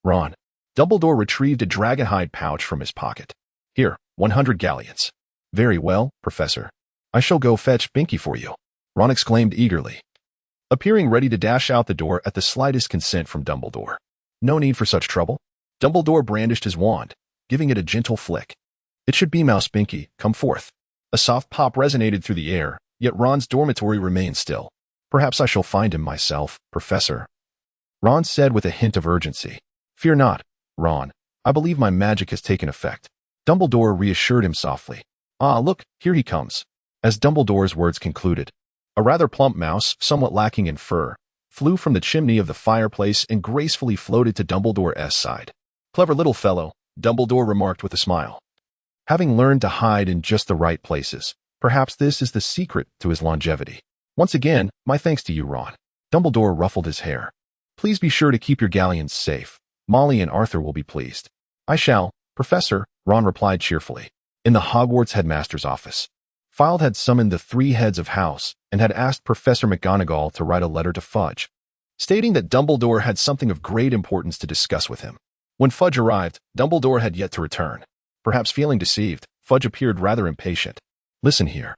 Ron. Dumbledore retrieved a dragonhide pouch from his pocket. Here, 100 galleons. Very well, Professor. I shall go fetch Binky for you. Ron exclaimed eagerly, appearing ready to dash out the door at the slightest consent from Dumbledore. No need for such trouble. Dumbledore brandished his wand, giving it a gentle flick. It should be Mouse Binky, come forth. A soft pop resonated through the air, yet Ron's dormitory remained still. Perhaps I shall find him myself, Professor. Ron said with a hint of urgency. Fear not, Ron. I believe my magic has taken effect. Dumbledore reassured him softly. Ah, look, here he comes. As Dumbledore's words concluded, a rather plump mouse, somewhat lacking in fur, flew from the chimney of the fireplace and gracefully floated to Dumbledore's side. Clever little fellow, Dumbledore remarked with a smile. Having learned to hide in just the right places, perhaps this is the secret to his longevity. Once again, my thanks to you, Ron. Dumbledore ruffled his hair. Please be sure to keep your galleons safe. Molly and Arthur will be pleased. I shall, Professor, Ron replied cheerfully. In the Hogwarts headmaster's office, Fylde had summoned the three heads of house and had asked Professor McGonagall to write a letter to Fudge, stating that Dumbledore had something of great importance to discuss with him. When Fudge arrived, Dumbledore had yet to return. Perhaps feeling deceived, Fudge appeared rather impatient. Listen here.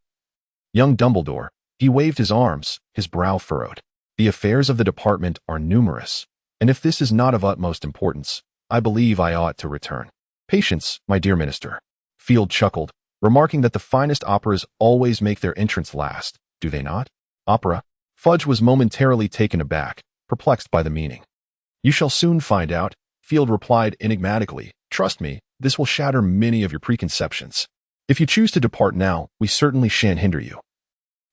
Young Dumbledore, he waved his arms, his brow furrowed. The affairs of the department are numerous, and if this is not of utmost importance, I believe I ought to return. Patience, my dear minister. Field chuckled, remarking that the finest operas always make their entrance last, do they not? Opera? Fudge was momentarily taken aback, perplexed by the meaning. You shall soon find out, Field replied enigmatically. Trust me, this will shatter many of your preconceptions. If you choose to depart now, we certainly shan't hinder you.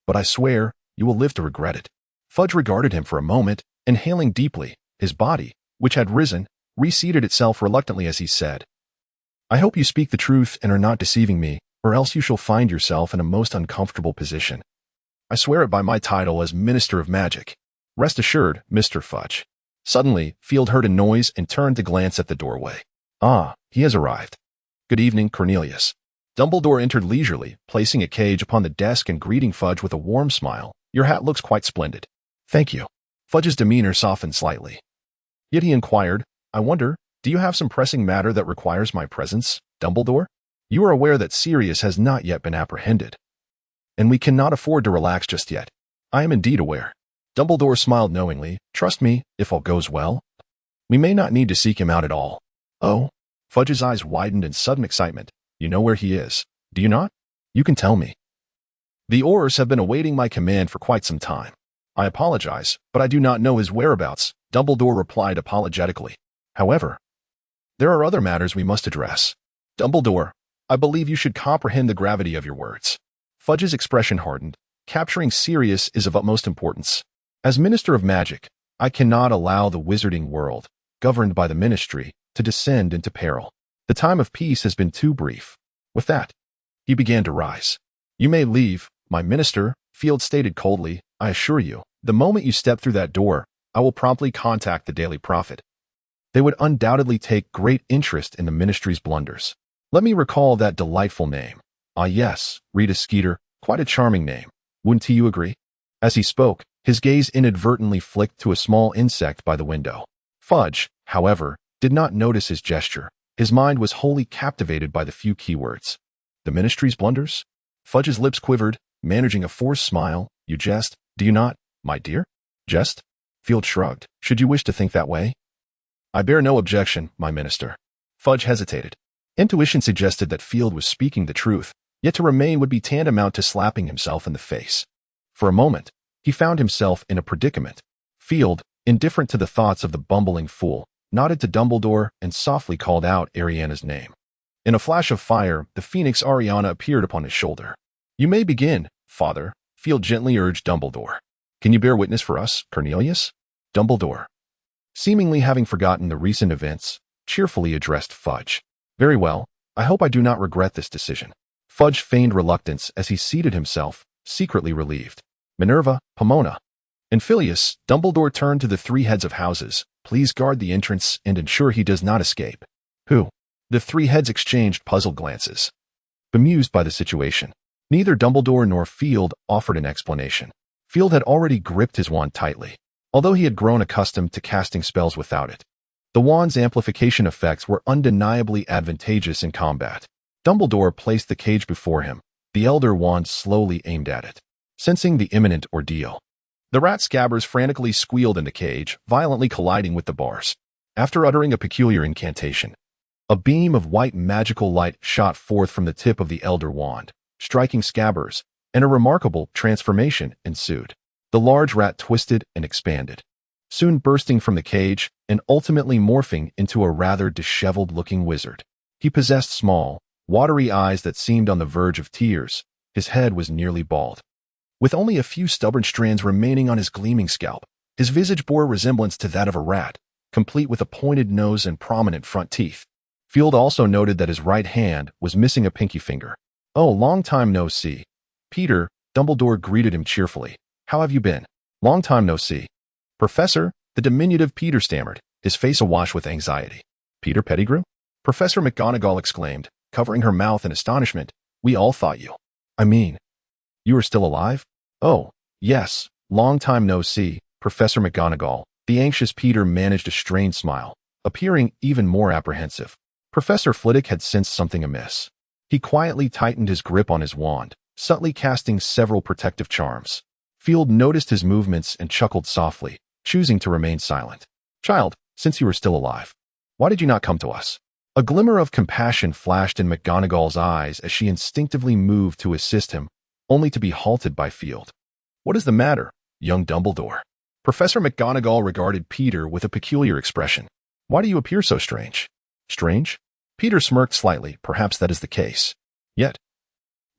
But I swear, you will live to regret it. Fudge regarded him for a moment, inhaling deeply. His body, which had risen, reseated itself reluctantly as he said, I hope you speak the truth and are not deceiving me, or else you shall find yourself in a most uncomfortable position. I swear it by my title as Minister of Magic. Rest assured, Mr. Fudge. Suddenly, Field heard a noise and turned to glance at the doorway. Ah, he has arrived. Good evening, Cornelius. Dumbledore entered leisurely, placing a cage upon the desk and greeting Fudge with a warm smile. Your hat looks quite splendid. Thank you. Fudge's demeanor softened slightly. Yet he inquired, I wonder, do you have some pressing matter that requires my presence, Dumbledore? You are aware that Sirius has not yet been apprehended, and we cannot afford to relax just yet. I am indeed aware. Dumbledore smiled knowingly. Trust me, if all goes well, we may not need to seek him out at all. Oh? Fudge's eyes widened in sudden excitement. You know where he is, do you not? You can tell me. The Aurors have been awaiting my command for quite some time. I apologize, but I do not know his whereabouts, Dumbledore replied apologetically. However, there are other matters we must address. Dumbledore, I believe you should comprehend the gravity of your words. Fudge's expression hardened. Capturing Sirius is of utmost importance. As Minister of Magic, I cannot allow the wizarding world, governed by the Ministry, to descend into peril. The time of peace has been too brief. With that, he began to rise. You may leave, my minister, Field stated coldly. I assure you, the moment you step through that door, I will promptly contact the Daily Prophet. They would undoubtedly take great interest in the Ministry's blunders. Let me recall that delightful name. Ah yes, Rita Skeeter, quite a charming name. Wouldn't you agree? As he spoke, his gaze inadvertently flicked to a small insect by the window. Fudge, however, did not notice his gesture. His mind was wholly captivated by the few keywords. The Ministry's blunders? Fudge's lips quivered, managing a forced smile. You jest, do you not, my dear? Jest? Field shrugged. Should you wish to think that way? I bear no objection, my minister. Fudge hesitated. Intuition suggested that Field was speaking the truth, yet to remain would be tantamount to slapping himself in the face. For a moment, he found himself in a predicament. Field, indifferent to the thoughts of the bumbling fool, nodded to Dumbledore and softly called out Ariana's name. In a flash of fire, the phoenix Ariana appeared upon his shoulder. You may begin, Father, Field gently urged Dumbledore. Can you bear witness for us, Cornelius? Dumbledore, seemingly having forgotten the recent events, cheerfully addressed Fudge. Very well, I hope I do not regret this decision. Fudge feigned reluctance as he seated himself, secretly relieved. Minerva, Pomona, and Phileas, Dumbledore turned to the three heads of houses. Please guard the entrance and ensure he does not escape. Who? The three heads exchanged puzzled glances. Bemused by the situation, neither Dumbledore nor Field offered an explanation. Field had already gripped his wand tightly, although he had grown accustomed to casting spells without it. The wand's amplification effects were undeniably advantageous in combat. Dumbledore placed the cage before him. The Elder Wand slowly aimed at it, sensing the imminent ordeal. The rat scabbers frantically squealed in the cage, violently colliding with the bars. After uttering a peculiar incantation, a beam of white magical light shot forth from the tip of the Elder Wand, striking scabbers, and a remarkable transformation ensued. The large rat twisted and expanded, soon bursting from the cage and ultimately morphing into a rather disheveled-looking wizard. He possessed small, watery eyes that seemed on the verge of tears. His head was nearly bald, with only a few stubborn strands remaining on his gleaming scalp. His visage bore a resemblance to that of a rat, complete with a pointed nose and prominent front teeth. Field also noted that his right hand was missing a pinky finger. Oh, long time no see. Peter, Dumbledore greeted him cheerfully. How have you been? Long time no see. Professor, the diminutive Peter stammered, his face awash with anxiety. Peter Pettigrew? Professor McGonagall exclaimed, covering her mouth in astonishment. We all thought you. I mean, you are still alive? Oh, yes, long time no see, Professor McGonagall. The anxious Peter managed a strained smile, appearing even more apprehensive. Professor Flitwick had sensed something amiss. He quietly tightened his grip on his wand, subtly casting several protective charms. Field noticed his movements and chuckled softly, choosing to remain silent. Child, since you are still alive, why did you not come to us? A glimmer of compassion flashed in McGonagall's eyes as she instinctively moved to assist him, only to be halted by Field. What is the matter, young Dumbledore? Professor McGonagall regarded Peter with a peculiar expression. Why do you appear so strange? Strange? Peter smirked slightly. Perhaps that is the case. Yet,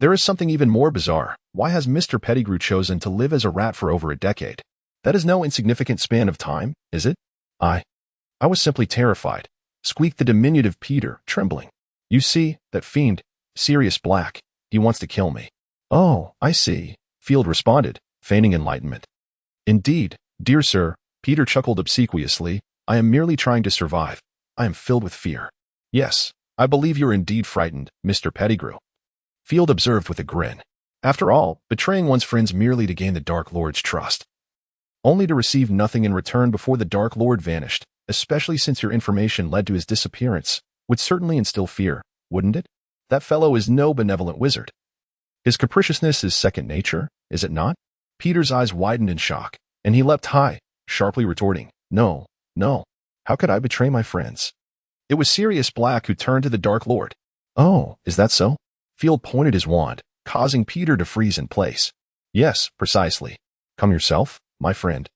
there is something even more bizarre. Why has Mr. Pettigrew chosen to live as a rat for over a decade? That is no insignificant span of time, is it? I was simply terrified, squeaked the diminutive Peter, trembling. You see, that fiend, Sirius Black, he wants to kill me. Oh, I see, Field responded, feigning enlightenment. Indeed, dear sir, Peter chuckled obsequiously, I am merely trying to survive. I am filled with fear. Yes, I believe you're indeed frightened, Mr. Pettigrew. Field observed with a grin. After all, betraying one's friends merely to gain the Dark Lord's trust, only to receive nothing in return before the Dark Lord vanished, especially since your information led to his disappearance, would certainly instill fear, wouldn't it? That fellow is no benevolent wizard. His capriciousness is second nature, is it not? Peter's eyes widened in shock, and he leapt high, sharply retorting, No, no. How could I betray my friends? It was Sirius Black who turned to the Dark Lord. Oh, is that so? Field pointed his wand, causing Peter to freeze in place. Yes, precisely. Come yourself, my friend.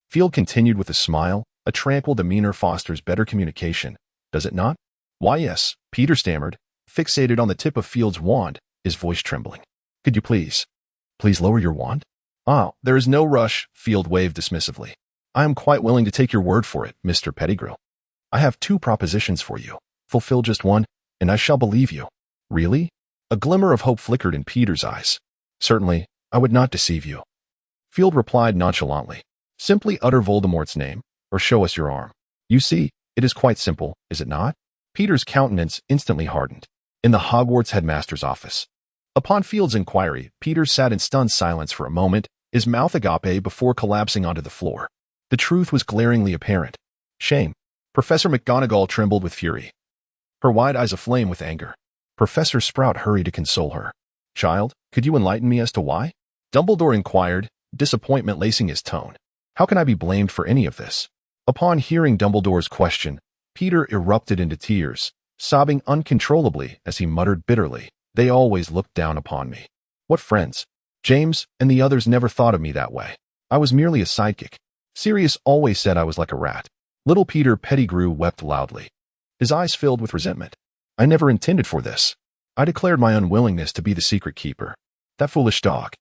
Field continued with a smile. A tranquil demeanor fosters better communication, does it not? Why, yes, Peter stammered, fixated on the tip of Field's wand, his voice trembling. Could you please lower your wand? Ah, there is no rush, Field waved dismissively. I am quite willing to take your word for it, Mr. Pettigrew. I have 2 propositions for you. Fulfill just one, and I shall believe you. Really? A glimmer of hope flickered in Peter's eyes. Certainly, I would not deceive you. Field replied nonchalantly. Simply utter Voldemort's name, or show us your arm. You see, it is quite simple, is it not? Peter's countenance instantly hardened. In the Hogwarts headmaster's office. Upon Field's inquiry, Peter sat in stunned silence for a moment, his mouth agape before collapsing onto the floor. The truth was glaringly apparent. Shame. Professor McGonagall trembled with fury, her wide eyes aflame with anger. Professor Sprout hurried to console her. Child, could you enlighten me as to why? Dumbledore inquired, disappointment lacing his tone. How can I be blamed for any of this? Upon hearing Dumbledore's question, Peter erupted into tears, sobbing uncontrollably as he muttered bitterly, They always looked down upon me. What friends? James and the others never thought of me that way. I was merely a sidekick. Sirius always said I was like a rat. Little Peter Pettigrew wept loudly. His eyes filled with resentment. I never intended for this. I declared my unwillingness to be the secret keeper. That foolish dog.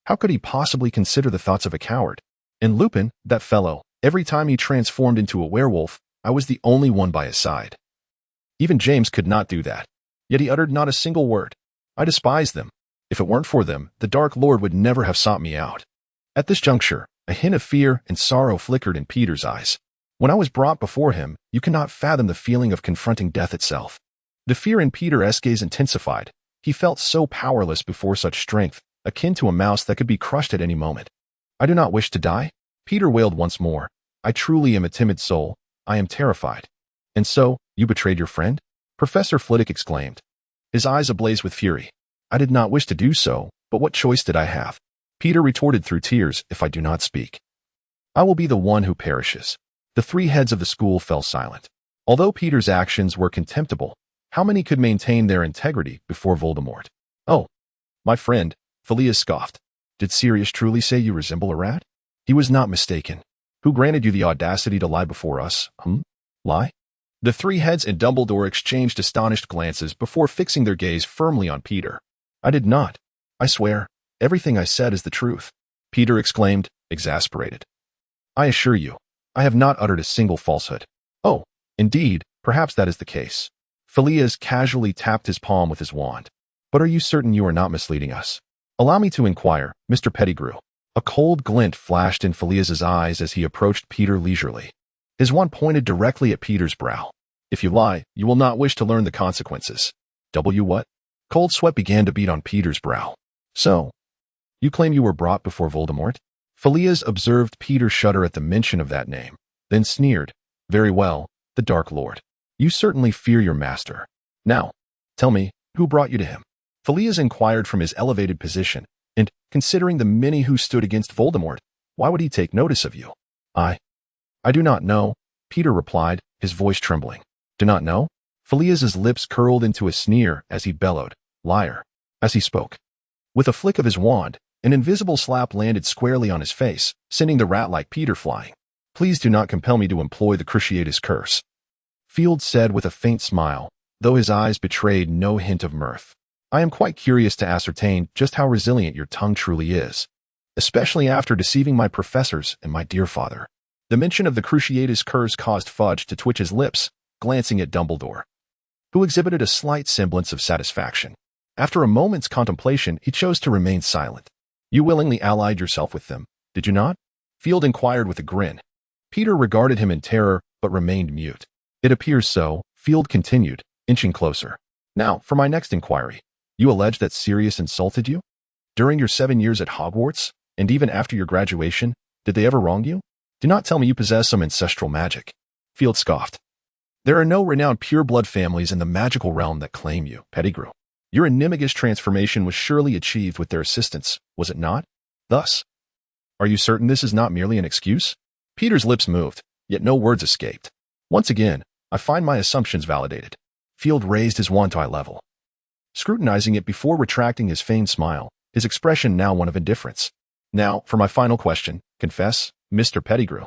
How could he possibly consider the thoughts of a coward? And Lupin, that fellow, every time he transformed into a werewolf, I was the only one by his side. Even James could not do that. Yet he uttered not a single word. I despised them. If it weren't for them, the Dark Lord would never have sought me out. At this juncture, a hint of fear and sorrow flickered in Peter's eyes. When I was brought before him, you cannot fathom the feeling of confronting death itself. The fear in Peter's gaze intensified. He felt so powerless before such strength, akin to a mouse that could be crushed at any moment. I do not wish to die, Peter wailed once more. I truly am a timid soul. I am terrified. And so, you betrayed your friend? Professor Flitwick exclaimed, his eyes ablaze with fury. I did not wish to do so, but what choice did I have? Peter retorted through tears, if I do not speak, I will be the one who perishes. The 3 heads of the school fell silent. Although Peter's actions were contemptible, how many could maintain their integrity before Voldemort? Oh, my friend, Phileas scoffed. Did Sirius truly say you resemble a rat? He was not mistaken. Who granted you the audacity to lie before us? Lie? The 3 heads and Dumbledore exchanged astonished glances before fixing their gaze firmly on Peter. I did not. I swear, everything I said is the truth, Peter exclaimed, exasperated. I assure you, I have not uttered a single falsehood. Oh, indeed, perhaps that is the case. Phileas casually tapped his palm with his wand. But are you certain you are not misleading us? Allow me to inquire, Mr. Pettigrew. A cold glint flashed in Phileas's eyes as he approached Peter leisurely. His wand pointed directly at Peter's brow. If you lie, you will not wish to learn the consequences. What? Cold sweat began to beat on Peter's brow. So, you claim you were brought before Voldemort? Phileas observed Peter shudder at the mention of that name, then sneered. Very well, the Dark Lord. You certainly fear your master. Now, tell me, who brought you to him? Phileas inquired from his elevated position, and, considering the many who stood against Voldemort, why would he take notice of you? I do not know, Peter replied, his voice trembling. Do not know? Phileas's lips curled into a sneer as he bellowed, liar, as he spoke. With a flick of his wand, an invisible slap landed squarely on his face, sending the rat-like Peter flying. Please do not compel me to employ the Cruciatus curse, Field said with a faint smile, though his eyes betrayed no hint of mirth. I am quite curious to ascertain just how resilient your tongue truly is, especially after deceiving my professors and my dear father. The mention of the Cruciatus curse caused Fudge to twitch his lips, glancing at Dumbledore, who exhibited a slight semblance of satisfaction. After a moment's contemplation, he chose to remain silent. You willingly allied yourself with them, did you not? Field inquired with a grin. Peter regarded him in terror, but remained mute. It appears so, Field continued, inching closer. Now, for my next inquiry. You allege that Sirius insulted you? During your 7 years at Hogwarts, and even after your graduation, did they ever wrong you? Do not tell me you possess some ancestral magic. Field scoffed. There are no renowned pure-blood families in the magical realm that claim you, Pettigrew. Your animagus transformation was surely achieved with their assistance, was it not? Thus, are you certain this is not merely an excuse? Peter's lips moved, yet no words escaped. Once again, I find my assumptions validated. Field raised his wand to eye level, scrutinizing it before retracting his feigned smile, his expression now one of indifference. Now, for my final question, confess, Mr. Pettigrew.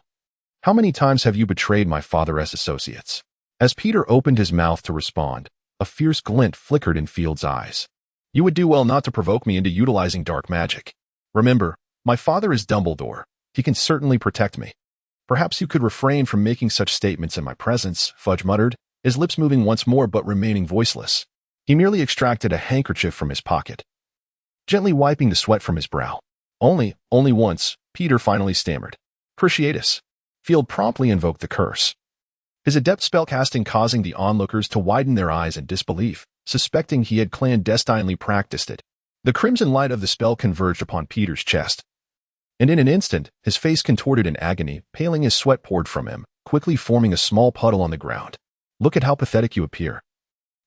How many times have you betrayed my father's associates? As Peter opened his mouth to respond, a fierce glint flickered in Field's eyes. You would do well not to provoke me into utilizing dark magic. Remember, my father is Dumbledore. He can certainly protect me. Perhaps you could refrain from making such statements in my presence, Fudge muttered, his lips moving once more but remaining voiceless. He merely extracted a handkerchief from his pocket, gently wiping the sweat from his brow. Only once, Peter finally stammered. Cruciatus. Field promptly invoked the curse, his adept spellcasting causing the onlookers to widen their eyes in disbelief, suspecting he had clandestinely practiced it. The crimson light of the spell converged upon Peter's chest, and in an instant, his face contorted in agony, paling as sweat poured from him, quickly forming a small puddle on the ground. Look at how pathetic you appear,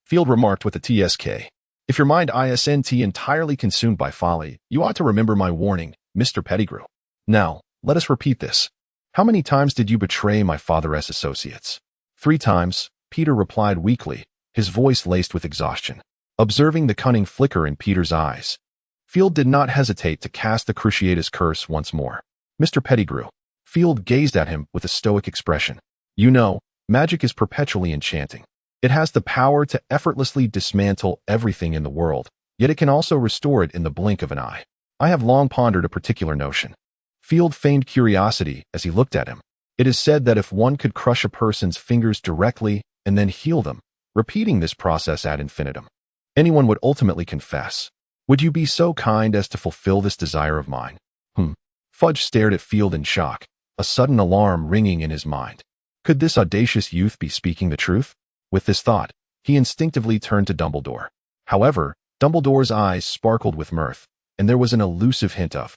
Field remarked with a TSK. If your mind isn't entirely consumed by folly, you ought to remember my warning, Mr. Pettigrew. Now, let us repeat this. How many times did you betray my father's associates? 3 times, Peter replied weakly, his voice laced with exhaustion. Observing the cunning flicker in Peter's eyes, Field did not hesitate to cast the Cruciatus curse once more. Mr. Pettigrew. Field gazed at him with a stoic expression. You know, magic is perpetually enchanting. It has the power to effortlessly dismantle everything in the world, yet it can also restore it in the blink of an eye. I have long pondered a particular notion. Field feigned curiosity as he looked at him. It is said that if one could crush a person's fingers directly and then heal them, repeating this process ad infinitum, anyone would ultimately confess. Would you be so kind as to fulfill this desire of mine? Fudge stared at Field in shock, a sudden alarm ringing in his mind. Could this audacious youth be speaking the truth? With this thought, he instinctively turned to Dumbledore. However, Dumbledore's eyes sparkled with mirth, and there was an elusive hint of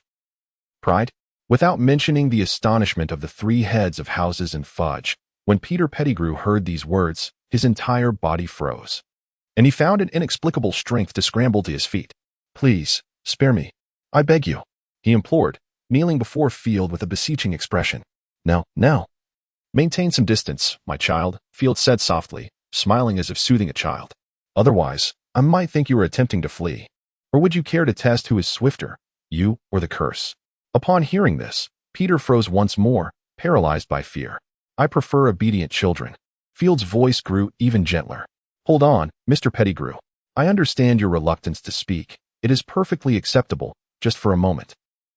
pride, without mentioning the astonishment of the 3 heads of Houses and Fudge. When Peter Pettigrew heard these words, his entire body froze, and he found an inexplicable strength to scramble to his feet. Please, spare me. I beg you, he implored, kneeling before Field with a beseeching expression. Now. Maintain some distance, my child, Field said softly, smiling as if soothing a child. Otherwise, I might think you were attempting to flee. Or would you care to test who is swifter, you or the curse? Upon hearing this, Peter froze once more, paralyzed by fear. I prefer obedient children. Field's voice grew even gentler. Hold on, Mr. Pettigrew. I understand your reluctance to speak. It is perfectly acceptable, just for a moment.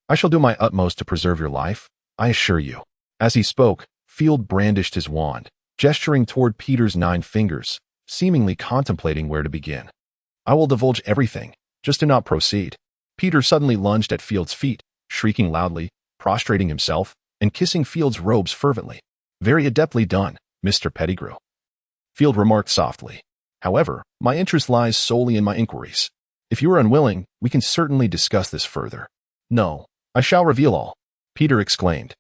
I shall do my utmost to preserve your life, I assure you. As he spoke, Field brandished his wand, gesturing toward Peter's 9 fingers, seemingly contemplating where to begin. I will divulge everything, just do not proceed. Peter suddenly lunged at Field's feet, shrieking loudly, prostrating himself, and kissing Field's robes fervently. Very adeptly done, Mr. Pettigrew, Field remarked softly. However, my interest lies solely in my inquiries. If you are unwilling, we can certainly discuss this further. No, I shall reveal all, Peter exclaimed,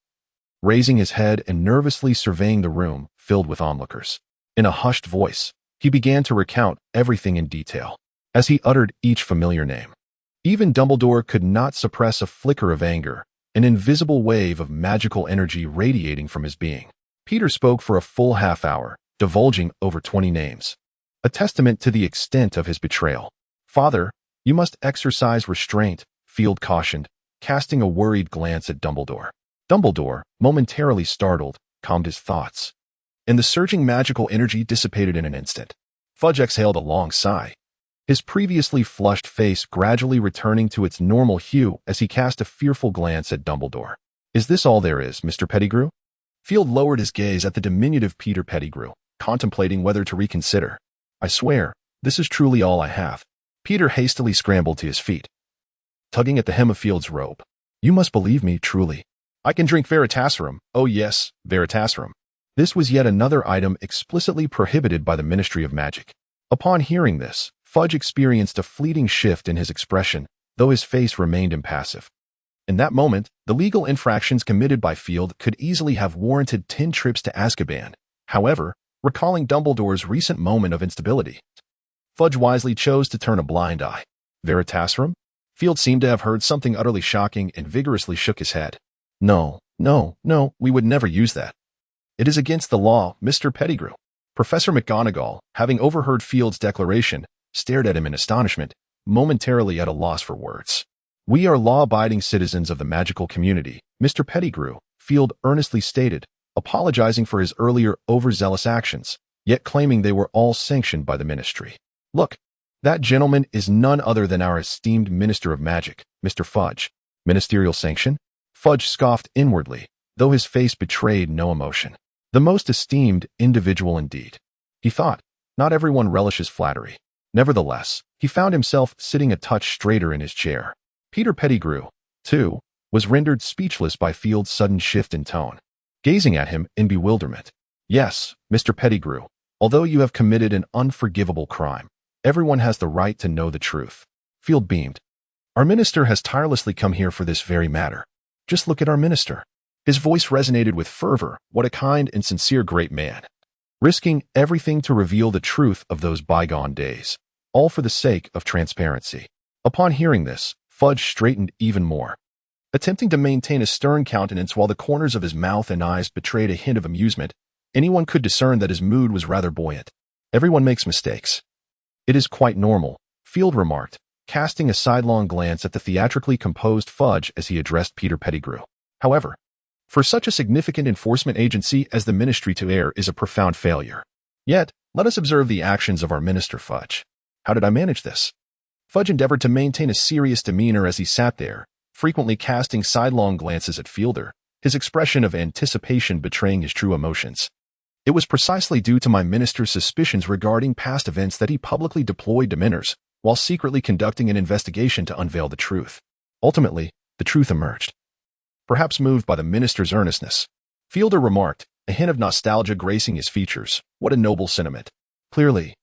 raising his head and nervously surveying the room filled with onlookers. In a hushed voice, he began to recount everything in detail. as he uttered each familiar name. Even Dumbledore could not suppress a flicker of anger, an invisible wave of magical energy radiating from his being. Peter spoke for a full half-hour, divulging over 20 names, a testament to the extent of his betrayal. "Father, you must exercise restraint," Field cautioned, casting a worried glance at Dumbledore. Dumbledore, momentarily startled, calmed his thoughts, and the surging magical energy dissipated in an instant. Fudge exhaled a long sigh, his previously flushed face gradually returning to its normal hue as he cast a fearful glance at Dumbledore. "Is this all there is, Mr. Pettigrew?" Field lowered his gaze at the diminutive Peter Pettigrew, contemplating whether to reconsider. "I swear, this is truly all I have." Peter hastily scrambled to his feet, tugging at the hem of Field's robe. "You must believe me, truly. I can drink Veritaserum. Oh yes, Veritaserum." This was yet another item explicitly prohibited by the Ministry of Magic. Upon hearing this, Fudge experienced a fleeting shift in his expression, though his face remained impassive. In that moment, the legal infractions committed by Field could easily have warranted 10 trips to Azkaban. However, recalling Dumbledore's recent moment of instability, Fudge wisely chose to turn a blind eye. "Veritaserum?" Field seemed to have heard something utterly shocking and vigorously shook his head. No, we would never use that. It is against the law, Mr. Pettigrew." Professor McGonagall, having overheard Field's declaration, stared at him in astonishment, momentarily at a loss for words. "We are law-abiding citizens of the magical community, Mr. Pettigrew," Field earnestly stated, apologizing for his earlier overzealous actions, yet claiming they were all sanctioned by the ministry. "Look, that gentleman is none other than our esteemed Minister of Magic, Mr. Fudge." "Ministerial sanction?" Fudge scoffed inwardly, though his face betrayed no emotion. The most esteemed individual indeed, he thought. Not everyone relishes flattery. Nevertheless, he found himself sitting a touch straighter in his chair. Peter Pettigrew, too, was rendered speechless by Field's sudden shift in tone, gazing at him in bewilderment. "Yes, Mr. Pettigrew, although you have committed an unforgivable crime, everyone has the right to know the truth." Field beamed. "Our minister has tirelessly come here for this very matter. Just look at our minister." His voice resonated with fervor. What a kind and sincere great man, risking everything to reveal the truth of those bygone days, all for the sake of transparency. Upon hearing this, Fudge straightened even more, attempting to maintain a stern countenance while the corners of his mouth and eyes betrayed a hint of amusement. Anyone could discern that his mood was rather buoyant. "Everyone makes mistakes. It is quite normal," Field remarked, casting a sidelong glance at the theatrically composed Fudge as he addressed Peter Pettigrew. "However, for such a significant enforcement agency as the Ministry to Heir is a profound failure. Yet, let us observe the actions of our minister, Fudge. How did I manage this?" Fudge endeavored to maintain a serious demeanor as he sat there, frequently casting sidelong glances at Fielder, his expression of anticipation betraying his true emotions. "It was precisely due to my minister's suspicions regarding past events that he publicly deployed demeanors, while secretly conducting an investigation to unveil the truth. Ultimately, the truth emerged." Perhaps moved by the minister's earnestness, Fielder remarked, a hint of nostalgia gracing his features. "What a noble sentiment. Clearly,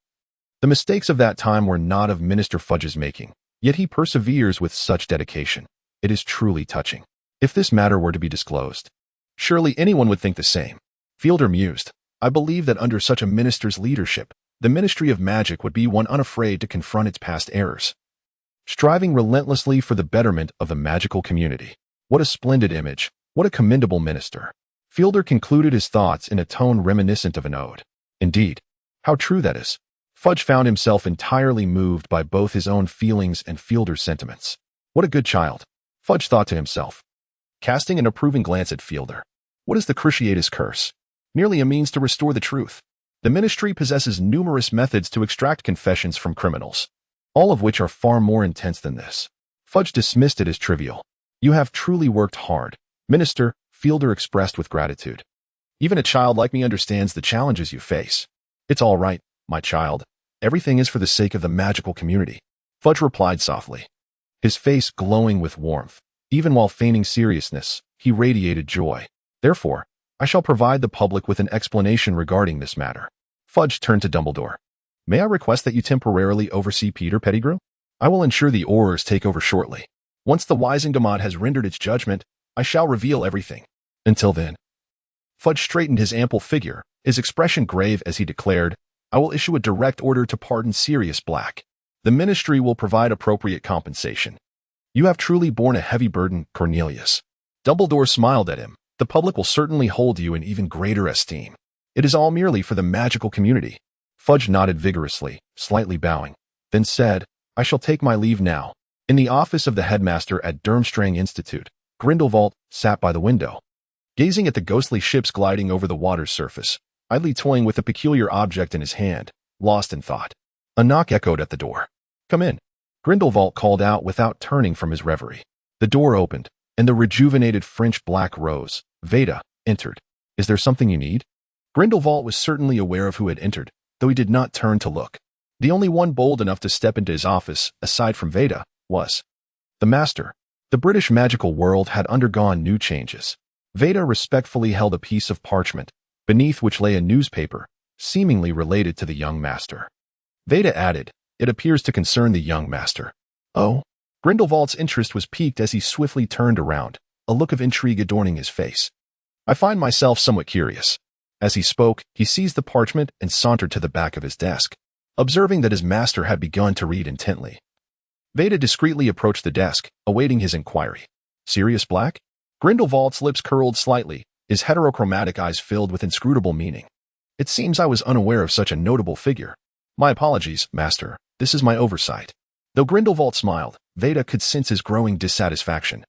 the mistakes of that time were not of Minister Fudge's making, yet he perseveres with such dedication. It is truly touching. If this matter were to be disclosed, surely anyone would think the same." Fielder mused. "I believe that under such a minister's leadership, the Ministry of Magic would be one unafraid to confront its past errors, striving relentlessly for the betterment of the magical community." What a splendid image. What a commendable minister. Fielder concluded his thoughts in a tone reminiscent of an ode. Indeed, how true that is. Fudge found himself entirely moved by both his own feelings and Fielder's sentiments. What a good child, Fudge thought to himself, casting an approving glance at Fielder. What is the Cruciatus Curse? Merely a means to restore the truth. The ministry possesses numerous methods to extract confessions from criminals, all of which are far more intense than this. Fudge dismissed it as trivial. "You have truly worked hard, Minister," Fielder expressed with gratitude. "Even a child like me understands the challenges you face." "It's all right, my child. Everything is for the sake of the magical community," Fudge replied softly, his face glowing with warmth. Even while feigning seriousness, he radiated joy. "Therefore, I shall provide the public with an explanation regarding this matter." Fudge turned to Dumbledore. "May I request that you temporarily oversee Peter Pettigrew? I will ensure the Aurors take over shortly. Once the Wisengamot has rendered its judgment, I shall reveal everything. Until then." Fudge straightened his ample figure, his expression grave as he declared, "I will issue a direct order to pardon Sirius Black." The ministry will provide appropriate compensation. You have truly borne a heavy burden, Cornelius. Dumbledore smiled at him. The public will certainly hold you in even greater esteem. It is all merely for the magical community. Fudge nodded vigorously, slightly bowing, then said, I shall take my leave now. In the office of the headmaster at Durmstrang Institute, Grindelwald sat by the window, gazing at the ghostly ships gliding over the water's surface, idly toying with a peculiar object in his hand, lost in thought. A knock echoed at the door. Come in. Grindelwald called out without turning from his reverie. The door opened, and the rejuvenated French black rose, Veda, entered. Is there something you need? Grindelwald was certainly aware of who had entered, though he did not turn to look. The only one bold enough to step into his office, aside from Veda, was the master. The British magical world had undergone new changes. Veda respectfully held a piece of parchment, beneath which lay a newspaper, seemingly related to the young master. Veda added, It appears to concern the young master. Oh? Grindelwald's interest was piqued as he swiftly turned around, a look of intrigue adorning his face. I find myself somewhat curious. As he spoke, he seized the parchment and sauntered to the back of his desk, observing that his master had begun to read intently. Veda discreetly approached the desk, awaiting his inquiry. Sirius Black? Grindelwald's lips curled slightly, his heterochromatic eyes filled with inscrutable meaning. It seems I was unaware of such a notable figure. My apologies, master. This is my oversight. Though Grindelwald smiled, Veda could sense his growing dissatisfaction,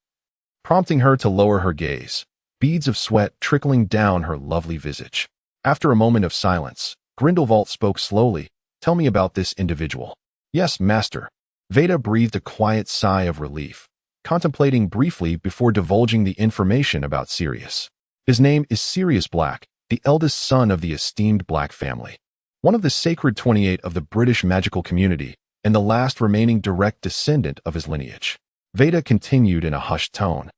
prompting her to lower her gaze, beads of sweat trickling down her lovely visage. After a moment of silence, Grindelwald spoke slowly. Tell me about this individual. Yes, master. Veda breathed a quiet sigh of relief, contemplating briefly before divulging the information about Sirius. His name is Sirius Black, the eldest son of the esteemed Black family, one of the sacred 28 of the British magical community, and the last remaining direct descendant of his lineage. Veda continued in a hushed tone.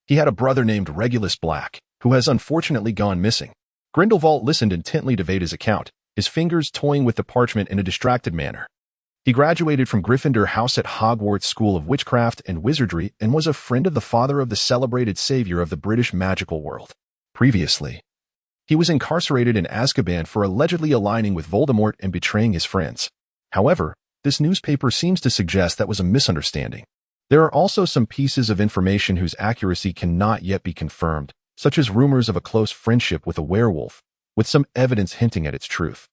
He had a brother named Regulus Black, who has unfortunately gone missing. Grindelwald listened intently to Veda's account, his fingers toying with the parchment in a distracted manner. He graduated from Gryffindor House at Hogwarts School of Witchcraft and Wizardry and was a friend of the father of the celebrated savior of the British magical world. Previously, he was incarcerated in Azkaban for allegedly aligning with Voldemort and betraying his friends. However, this newspaper seems to suggest that was a misunderstanding. There are also some pieces of information whose accuracy cannot yet be confirmed, such as rumors of a close friendship with a werewolf, with some evidence hinting at its truth,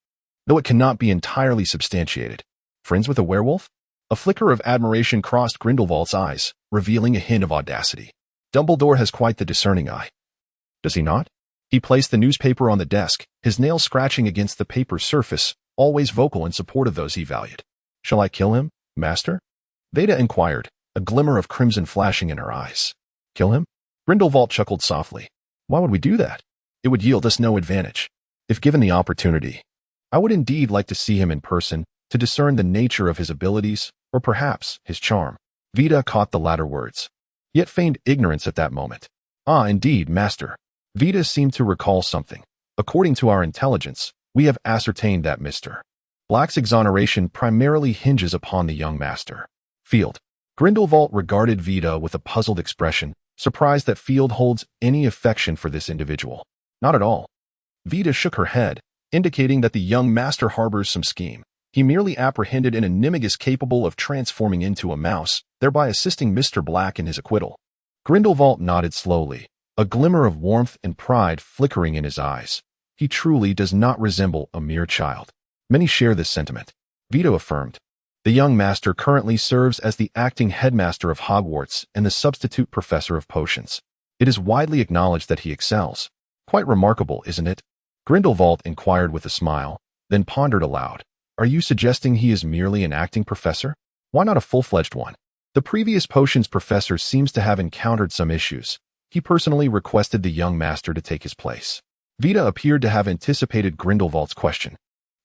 though it cannot be entirely substantiated. Friends with a werewolf? A flicker of admiration crossed Grindelwald's eyes, revealing a hint of audacity. Dumbledore has quite the discerning eye. Does he not? He placed the newspaper on the desk, his nails scratching against the paper's surface, always vocal in support of those he valued. Shall I kill him, master? Veda inquired, a glimmer of crimson flashing in her eyes. Kill him? Grindelwald chuckled softly. Why would we do that? It would yield us no advantage. If given the opportunity, I would indeed like to see him in person, to discern the nature of his abilities, or perhaps his charm. Veda caught the latter words, yet feigned ignorance at that moment. Ah, indeed, master. Veda seemed to recall something. According to our intelligence, we have ascertained that Mr. Black's exoneration primarily hinges upon the young master. Field. Grindelwald regarded Veda with a puzzled expression, surprised that Field holds any affection for this individual. Not at all. Veda shook her head, indicating that the young master harbors some scheme. He merely apprehended an animagus capable of transforming into a mouse, thereby assisting Mr. Black in his acquittal. Grindelwald nodded slowly, a glimmer of warmth and pride flickering in his eyes. He truly does not resemble a mere child. Many share this sentiment. Veda affirmed. The young master currently serves as the acting headmaster of Hogwarts and the substitute professor of potions. It is widely acknowledged that he excels. Quite remarkable, isn't it? Grindelwald inquired with a smile, then pondered aloud. Are you suggesting he is merely an acting professor? Why not a full-fledged one? The previous potions professor seems to have encountered some issues. He personally requested the young master to take his place. Veda appeared to have anticipated Grindelwald's question,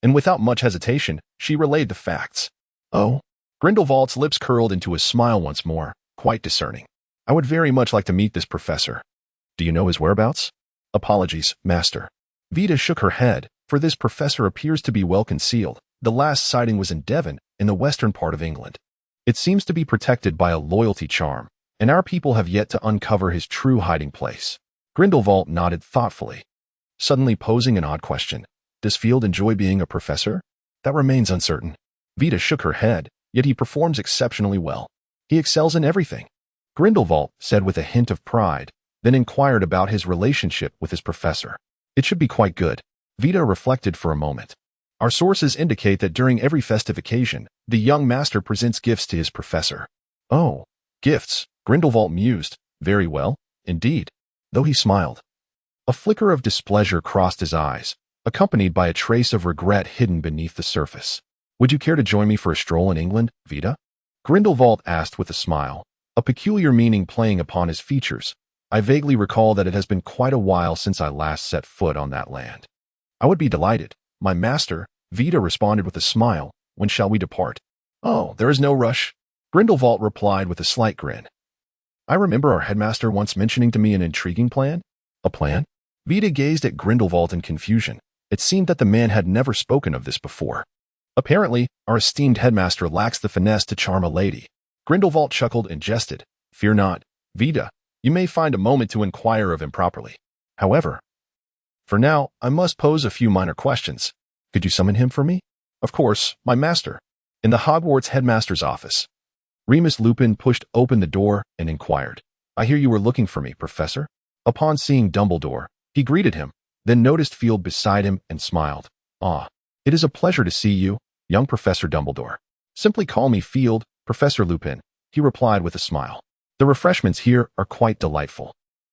and without much hesitation, she relayed the facts. Oh? Grindelwald's lips curled into a smile once more, quite discerning. I would very much like to meet this professor. Do you know his whereabouts? Apologies, master. Veda shook her head, for this professor appears to be well concealed. The last sighting was in Devon, in the western part of England. It seems to be protected by a loyalty charm, and our people have yet to uncover his true hiding place. Grindelwald nodded thoughtfully, suddenly posing an odd question. Does Field enjoy being a professor? That remains uncertain. Veda shook her head, yet he performs exceptionally well. He excels in everything. Grindelwald said with a hint of pride, then inquired about his relationship with his professor. It should be quite good. Vita reflected for a moment. Our sources indicate that during every festive occasion, the young master presents gifts to his professor. Oh, gifts, Grindelwald mused. Very well, indeed. Though he smiled. A flicker of displeasure crossed his eyes, accompanied by a trace of regret hidden beneath the surface. Would you care to join me for a stroll in England, Vita? Grindelwald asked with a smile, a peculiar meaning playing upon his features. I vaguely recall that it has been quite a while since I last set foot on that land. I would be delighted, my master, Vita responded with a smile. When shall we depart? Oh, there is no rush, Grindelwald replied with a slight grin. I remember our headmaster once mentioning to me an intriguing plan. A plan? Vita gazed at Grindelwald in confusion. It seemed that the man had never spoken of this before. Apparently, our esteemed headmaster lacks the finesse to charm a lady. Grindelwald chuckled and jested. Fear not, Vita. You may find a moment to inquire of him properly. However, for now, I must pose a few minor questions. Could you summon him for me? Of course, my master. In the Hogwarts headmaster's office. Remus Lupin pushed open the door and inquired. I hear you were looking for me, Professor. Upon seeing Dumbledore, he greeted him, then noticed Field beside him and smiled. Ah, it is a pleasure to see you, young Professor Dumbledore. Simply call me Field, Professor Lupin, he replied with a smile. The refreshments here are quite delightful.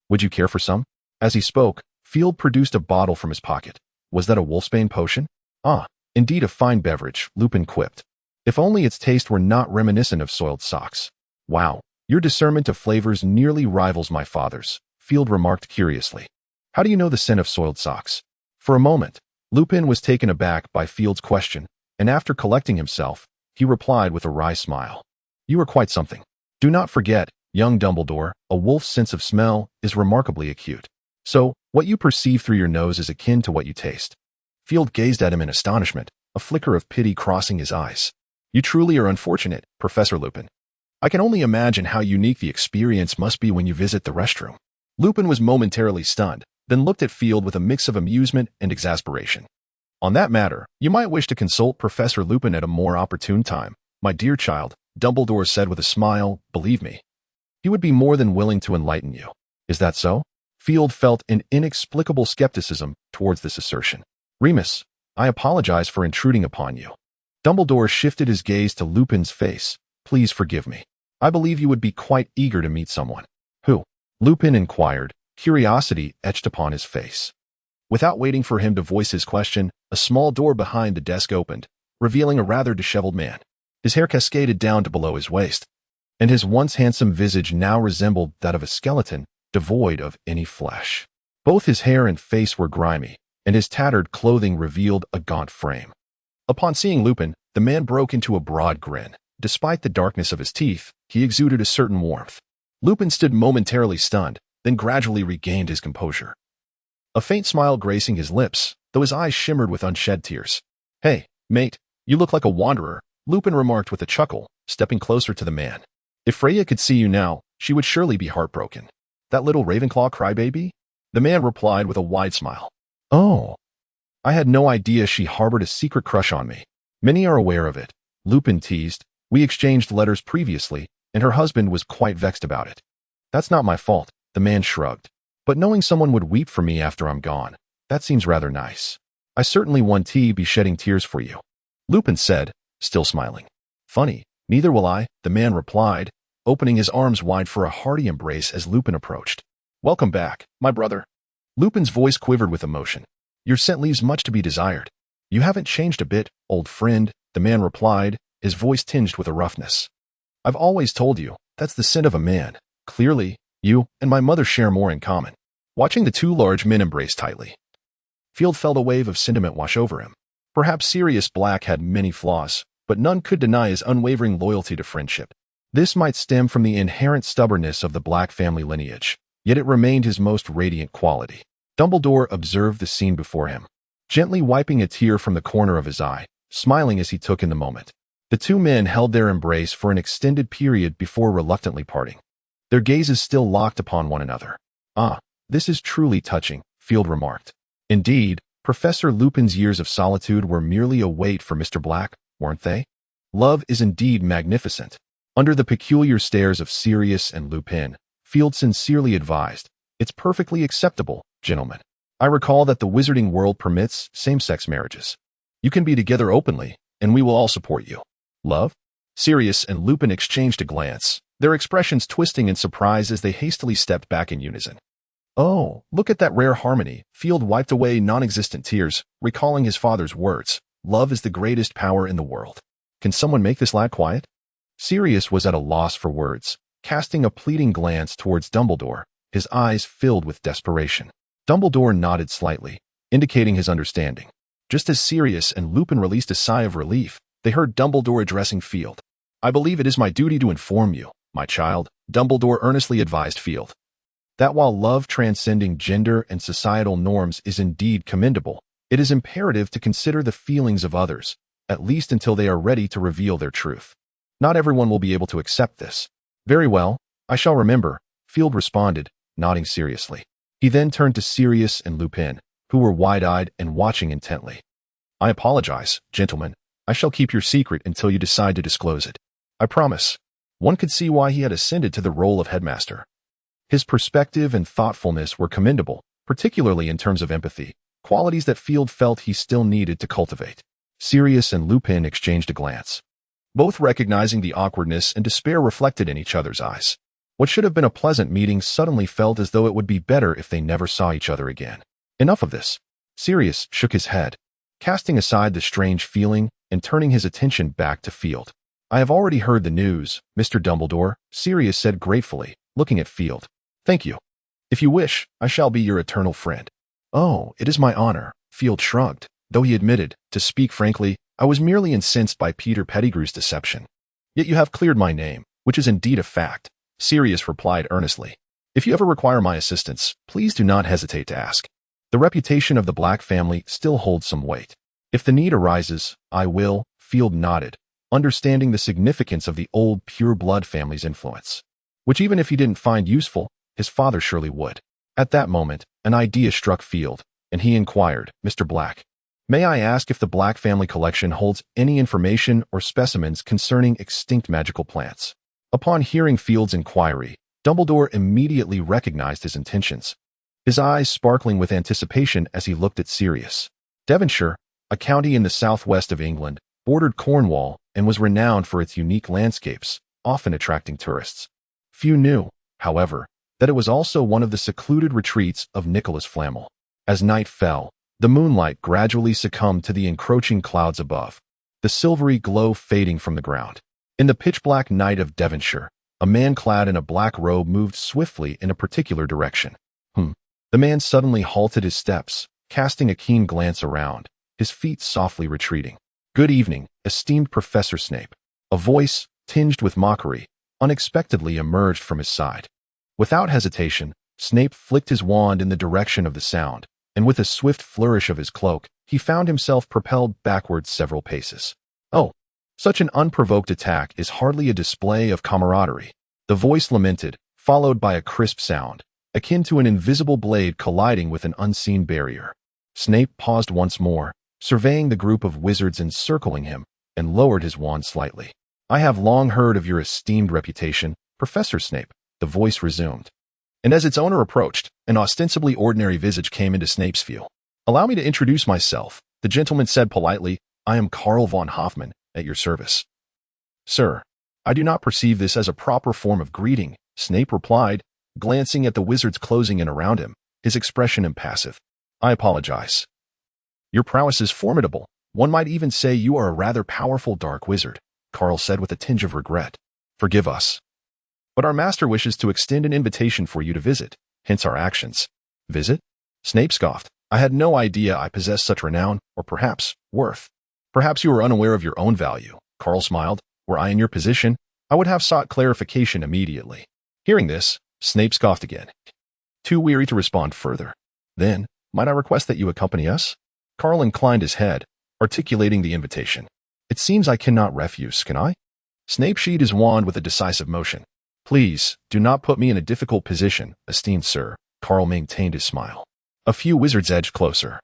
Would you care for some? As he spoke, Field produced a bottle from his pocket. Was that a wolfsbane potion? Ah, indeed a fine beverage, Lupin quipped. If only its taste were not reminiscent of soiled socks. Wow, your discernment of flavors nearly rivals my father's, Field remarked curiously. How do you know the scent of soiled socks? For a moment, Lupin was taken aback by Field's question, and after collecting himself, he replied with a wry smile. You are quite something. Do not forget, young Dumbledore, a wolf's sense of smell is remarkably acute. So, what you perceive through your nose is akin to what you taste. Field gazed at him in astonishment, a flicker of pity crossing his eyes. You truly are unfortunate, Professor Lupin. I can only imagine how unique the experience must be when you visit the restroom. Lupin was momentarily stunned, then looked at Field with a mix of amusement and exasperation. On that matter, you might wish to consult Professor Lupin at a more opportune time, my dear child, Dumbledore said with a smile. Believe me, he would be more than willing to enlighten you. Is that so? Field felt an inexplicable skepticism towards this assertion. Remus, I apologize for intruding upon you. Dumbledore shifted his gaze to Lupin's face. Please forgive me. I believe you would be quite eager to meet someone. Who? Lupin inquired, curiosity etched upon his face. Without waiting for him to voice his question, a small door behind the desk opened, revealing a rather disheveled man. His hair cascaded down to below his waist, and his once handsome visage now resembled that of a skeleton, devoid of any flesh. Both his hair and face were grimy, and his tattered clothing revealed a gaunt frame. Upon seeing Lupin, the man broke into a broad grin. Despite the darkness of his teeth, he exuded a certain warmth. Lupin stood momentarily stunned, then gradually regained his composure. A faint smile gracing his lips, though his eyes shimmered with unshed tears. Hey, mate, you look like a wanderer, Lupin remarked with a chuckle, stepping closer to the man. If Freya could see you now, she would surely be heartbroken. That little Ravenclaw crybaby? The man replied with a wide smile. Oh, I had no idea she harbored a secret crush on me. Many are aware of it, Lupin teased. We exchanged letters previously, and her husband was quite vexed about it. That's not my fault, the man shrugged. But knowing someone would weep for me after I'm gone, that seems rather nice. I certainly won't be shedding tears for you, Lupin said, still smiling. Funny, neither will I, the man replied, opening his arms wide for a hearty embrace as Lupin approached. Welcome back, my brother. Lupin's voice quivered with emotion. Your scent leaves much to be desired. You haven't changed a bit, old friend, the man replied, his voice tinged with a roughness. I've always told you, that's the scent of a man. Clearly, you and my mother share more in common. Watching the two large men embrace tightly, Field felt a wave of sentiment wash over him. Perhaps Sirius Black had many flaws, but none could deny his unwavering loyalty to friendship. This might stem from the inherent stubbornness of the Black family lineage, yet it remained his most radiant quality. Dumbledore observed the scene before him, gently wiping a tear from the corner of his eye, smiling as he took in the moment. The two men held their embrace for an extended period before reluctantly parting, their gazes still locked upon one another. Ah, this is truly touching, Field remarked. Indeed, Professor Lupin's years of solitude were merely a weight for Mr. Black, weren't they? Love is indeed magnificent. Under the peculiar stares of Sirius and Lupin, Field sincerely advised, "It's perfectly acceptable, gentlemen. I recall that the wizarding world permits same-sex marriages. You can be together openly, and we will all support you." Love? Sirius and Lupin exchanged a glance, their expressions twisting in surprise as they hastily stepped back in unison. "Oh, look at that rare harmony." Field wiped away non-existent tears, recalling his father's words. "Love is the greatest power in the world. Can someone make this lad quiet?" Sirius was at a loss for words, casting a pleading glance towards Dumbledore, his eyes filled with desperation. Dumbledore nodded slightly, indicating his understanding. Just as Sirius and Lupin released a sigh of relief, they heard Dumbledore addressing Field. "I believe it is my duty to inform you, my child," Dumbledore earnestly advised Field, "that while love transcending gender and societal norms is indeed commendable, it is imperative to consider the feelings of others, at least until they are ready to reveal their truth. Not everyone will be able to accept this." "Very well, I shall remember," Field responded, nodding seriously. He then turned to Sirius and Lupin, who were wide-eyed and watching intently. "I apologize, gentlemen. I shall keep your secret until you decide to disclose it. I promise." One could see why he had ascended to the role of headmaster. His perspective and thoughtfulness were commendable, particularly in terms of empathy, qualities that Field felt he still needed to cultivate. Sirius and Lupin exchanged a glance, both recognizing the awkwardness and despair reflected in each other's eyes. What should have been a pleasant meeting suddenly felt as though it would be better if they never saw each other again. "Enough of this." Sirius shook his head, casting aside the strange feeling and turning his attention back to Field. "I have already heard the news, Mr. Dumbledore," Sirius said gratefully, looking at Field. "Thank you. If you wish, I shall be your eternal friend." "Oh, it is my honor," Field shrugged, though he admitted, "to speak frankly, I was merely incensed by Peter Pettigrew's deception." "Yet you have cleared my name, which is indeed a fact," Sirius replied earnestly. "If you ever require my assistance, please do not hesitate to ask. The reputation of the Black family still holds some weight. If the need arises, I will." Field nodded, understanding the significance of the old pure-blood family's influence, which even if he didn't find useful, his father surely would. At that moment, an idea struck Field, and he inquired, "Mr. Black, may I ask if the Black family collection holds any information or specimens concerning extinct magical plants?" Upon hearing Field's inquiry, Dumbledore immediately recognized his intentions, his eyes sparkling with anticipation as he looked at Sirius. Devonshire, a county in the southwest of England, bordered Cornwall and was renowned for its unique landscapes, often attracting tourists. Few knew, however, that it was also one of the secluded retreats of Nicholas Flamel. As night fell, the moonlight gradually succumbed to the encroaching clouds above, the silvery glow fading from the ground. In the pitch-black night of Devonshire, a man clad in a black robe moved swiftly in a particular direction. The man suddenly halted his steps, casting a keen glance around, his feet softly retreating. "Good evening, esteemed Professor Snape." A voice, tinged with mockery, unexpectedly emerged from his side. Without hesitation, Snape flicked his wand in the direction of the sound, and with a swift flourish of his cloak, he found himself propelled backwards several paces. "Oh, such an unprovoked attack is hardly a display of camaraderie," the voice lamented, followed by a crisp sound, akin to an invisible blade colliding with an unseen barrier. Snape paused once more, surveying the group of wizards encircling him, and lowered his wand slightly. "I have long heard of your esteemed reputation, Professor Snape," the voice resumed. And as its owner approached, an ostensibly ordinary visage came into Snape's view. "Allow me to introduce myself," the gentleman said politely. "I am Karl von Hoffmann, at your service." "Sir, I do not perceive this as a proper form of greeting," Snape replied, glancing at the wizards closing in around him, his expression impassive. "I apologize. Your prowess is formidable. One might even say you are a rather powerful dark wizard," Karl said with a tinge of regret. "Forgive us. But our master wishes to extend an invitation for you to visit, hence our actions." "Visit?" Snape scoffed. "I had no idea I possessed such renown, or perhaps worth." "Perhaps you are unaware of your own value," Karl smiled. "Were I in your position, I would have sought clarification immediately." Hearing this, Snape scoffed again, too weary to respond further. "Then, might I request that you accompany us?" Karl inclined his head, articulating the invitation. "It seems I cannot refuse, can I?" Snape sheathed his wand with a decisive motion. "Please, do not put me in a difficult position, esteemed sir," Karl maintained his smile. A few wizards edged closer,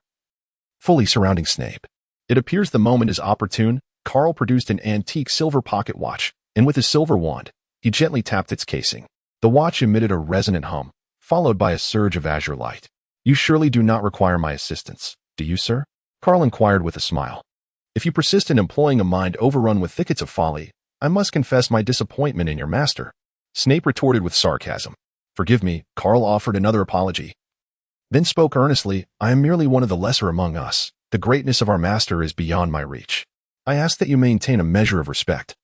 fully surrounding Snape. "It appears the moment is opportune," Carl produced an antique silver pocket watch, and with his silver wand, he gently tapped its casing. The watch emitted a resonant hum, followed by a surge of azure light. "You surely do not require my assistance, do you, sir?" Carl inquired with a smile. "If you persist in employing a mind overrun with thickets of folly, I must confess my disappointment in your master." Snape retorted with sarcasm. "Forgive me," Carl offered another apology. Then spoke earnestly, "I am merely one of the lesser among us. The greatness of our master is beyond my reach. I ask that you maintain a measure of respect."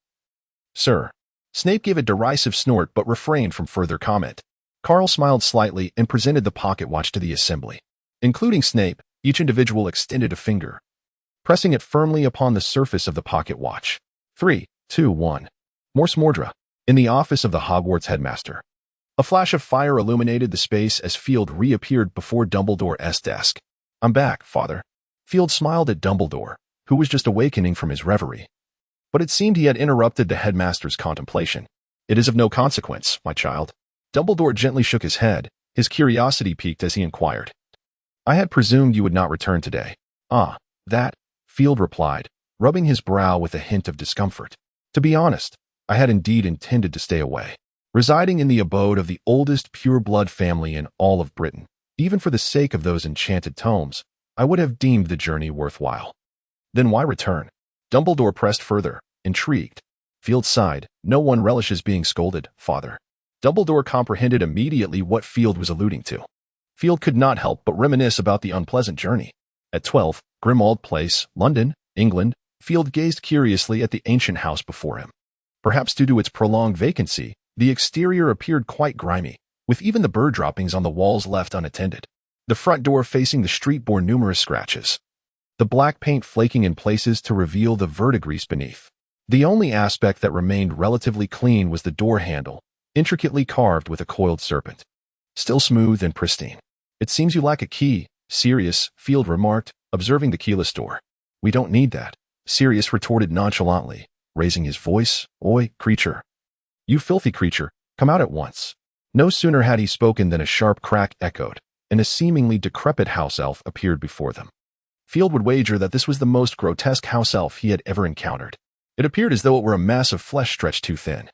"Sir." Snape gave a derisive snort but refrained from further comment. Carl smiled slightly and presented the pocket watch to the assembly. Including Snape, each individual extended a finger, pressing it firmly upon the surface of the pocket watch. 3, 2, 1. Morse Mordra. In the office of the Hogwarts headmaster. A flash of fire illuminated the space as Field reappeared before Dumbledore's desk. "I'm back, Father." Field smiled at Dumbledore, who was just awakening from his reverie. But it seemed he had interrupted the headmaster's contemplation. "It is of no consequence, my child." Dumbledore gently shook his head, his curiosity piqued as he inquired. "I had presumed you would not return today." "Ah, that," Field replied, rubbing his brow with a hint of discomfort. "To be honest, I had indeed intended to stay away. Residing in the abode of the oldest pure-blood family in all of Britain, even for the sake of those enchanted tomes, I would have deemed the journey worthwhile." "Then why return?" Dumbledore pressed further, intrigued. Field sighed. "No one relishes being scolded, Father." Dumbledore comprehended immediately what Field was alluding to. Field could not help but reminisce about the unpleasant journey. At 12, Grimmauld Place, London, England, Field gazed curiously at the ancient house before him. Perhaps due to its prolonged vacancy, the exterior appeared quite grimy, with even the bird droppings on the walls left unattended. The front door facing the street bore numerous scratches, the black paint flaking in places to reveal the verdigris beneath. The only aspect that remained relatively clean was the door handle, intricately carved with a coiled serpent. Still smooth and pristine. "It seems you lack a key, Sirius," Field remarked, observing the keyless door. "We don't need that," Sirius retorted nonchalantly, raising his voice. "Oi, creature. You filthy creature, come out at once." No sooner had he spoken than a sharp crack echoed, and a seemingly decrepit house elf appeared before them. Field would wager that this was the most grotesque house elf he had ever encountered. It appeared as though it were a mass of flesh stretched too thin,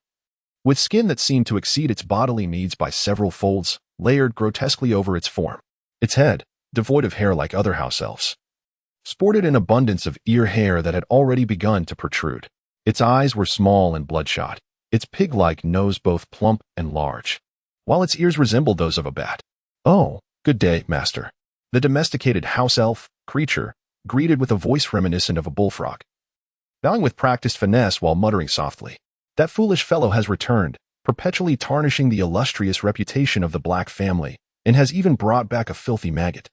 with skin that seemed to exceed its bodily needs by several folds, layered grotesquely over its form. Its head, devoid of hair like other house elves, sported an abundance of ear hair that had already begun to protrude. Its eyes were small and bloodshot, its pig-like nose both plump and large, while its ears resembled those of a bat. "Oh, good day, master." The domesticated house elf, creature, greeted with a voice reminiscent of a bullfrog, bowing with practiced finesse while muttering softly. "That foolish fellow has returned, perpetually tarnishing the illustrious reputation of the Black family, and has even brought back a filthy maggot."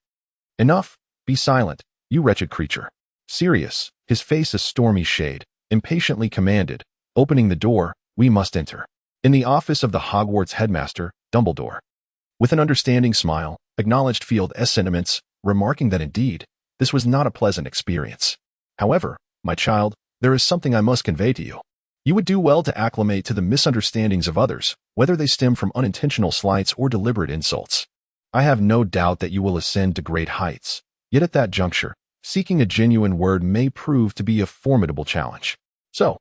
"Enough, be silent, you wretched creature." Sirius, his face a stormy shade, impatiently commanded, opening the door, "We must enter." In the office of the Hogwarts headmaster, Dumbledore, with an understanding smile, acknowledged Field's sentiments, remarking that indeed, this was not a pleasant experience. "However, my child, there is something I must convey to you. You would do well to acclimate to the misunderstandings of others, whether they stem from unintentional slights or deliberate insults. I have no doubt that you will ascend to great heights, yet at that juncture, seeking a genuine word may prove to be a formidable challenge. So,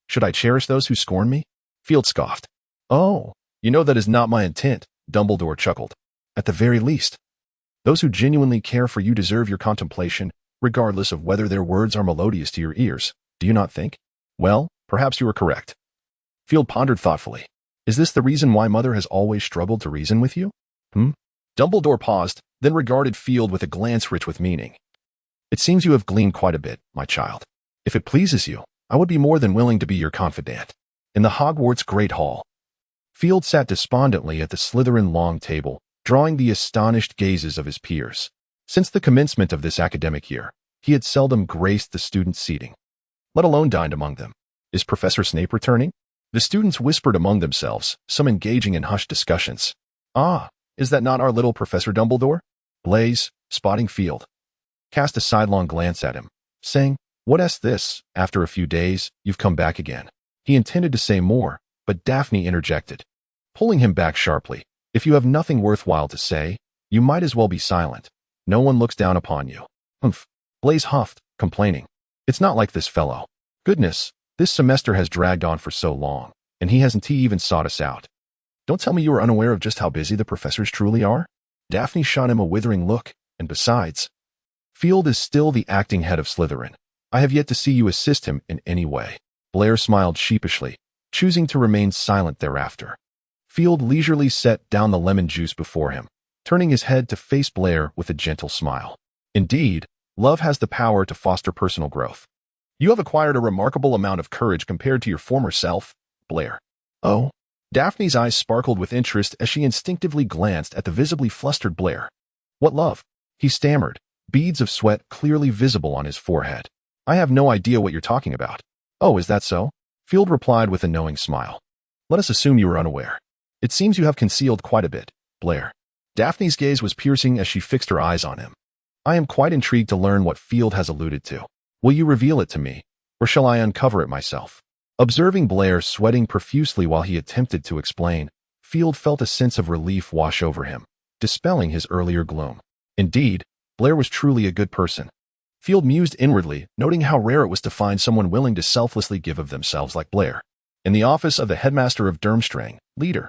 should I cherish those who scorn me?" Field scoffed. "Oh, you know that is not my intent," Dumbledore chuckled. "At the very least, those who genuinely care for you deserve your contemplation, regardless of whether their words are melodious to your ears, do you not think?" "Well, perhaps you are correct." Field pondered thoughtfully. "Is this the reason why Mother has always struggled to reason with you?" Dumbledore paused, then regarded Field with a glance rich with meaning. "It seems you have gleaned quite a bit, my child. If it pleases you, I would be more than willing to be your confidant." In the Hogwarts Great Hall, Field sat despondently at the Slytherin long table, drawing the astonished gazes of his peers. Since the commencement of this academic year, he had seldom graced the student seating, let alone dined among them. "Is Professor Snape returning?" The students whispered among themselves, some engaging in hushed discussions. "Ah, is that not our little Professor Dumbledore?" Blaise, spotting Field, cast a sidelong glance at him, saying, "What's this? After a few days, you've come back again." He intended to say more, but Daphne interjected, pulling him back sharply. "If you have nothing worthwhile to say, you might as well be silent. No one looks down upon you." "Humph," Blaise huffed, complaining. "It's not like this fellow. Goodness, this semester has dragged on for so long, and he hasn't even sought us out. Don't tell me you are unaware of just how busy the professors truly are. Daphne shot him a withering look, and besides, Field is still the acting head of Slytherin. I have yet to see you assist him in any way. Blair smiled sheepishly, choosing to remain silent thereafter. Field leisurely set down the lemon juice before him, turning his head to face Blair with a gentle smile. Indeed, love has the power to foster personal growth. You have acquired a remarkable amount of courage compared to your former self, Blair. Oh? Daphne's eyes sparkled with interest as she instinctively glanced at the visibly flustered Blair. What love? He stammered, beads of sweat clearly visible on his forehead. I have no idea what you're talking about. Oh, is that so? Field replied with a knowing smile. Let us assume you are unaware. It seems you have concealed quite a bit, Blair. Daphne's gaze was piercing as she fixed her eyes on him. I am quite intrigued to learn what Field has alluded to. Will you reveal it to me, or shall I uncover it myself? Observing Blair sweating profusely while he attempted to explain, Field felt a sense of relief wash over him, dispelling his earlier gloom. Indeed, Blair was truly a good person. Field mused inwardly, noting how rare it was to find someone willing to selflessly give of themselves like Blair. In the office of the headmaster of Durmstrang, leader,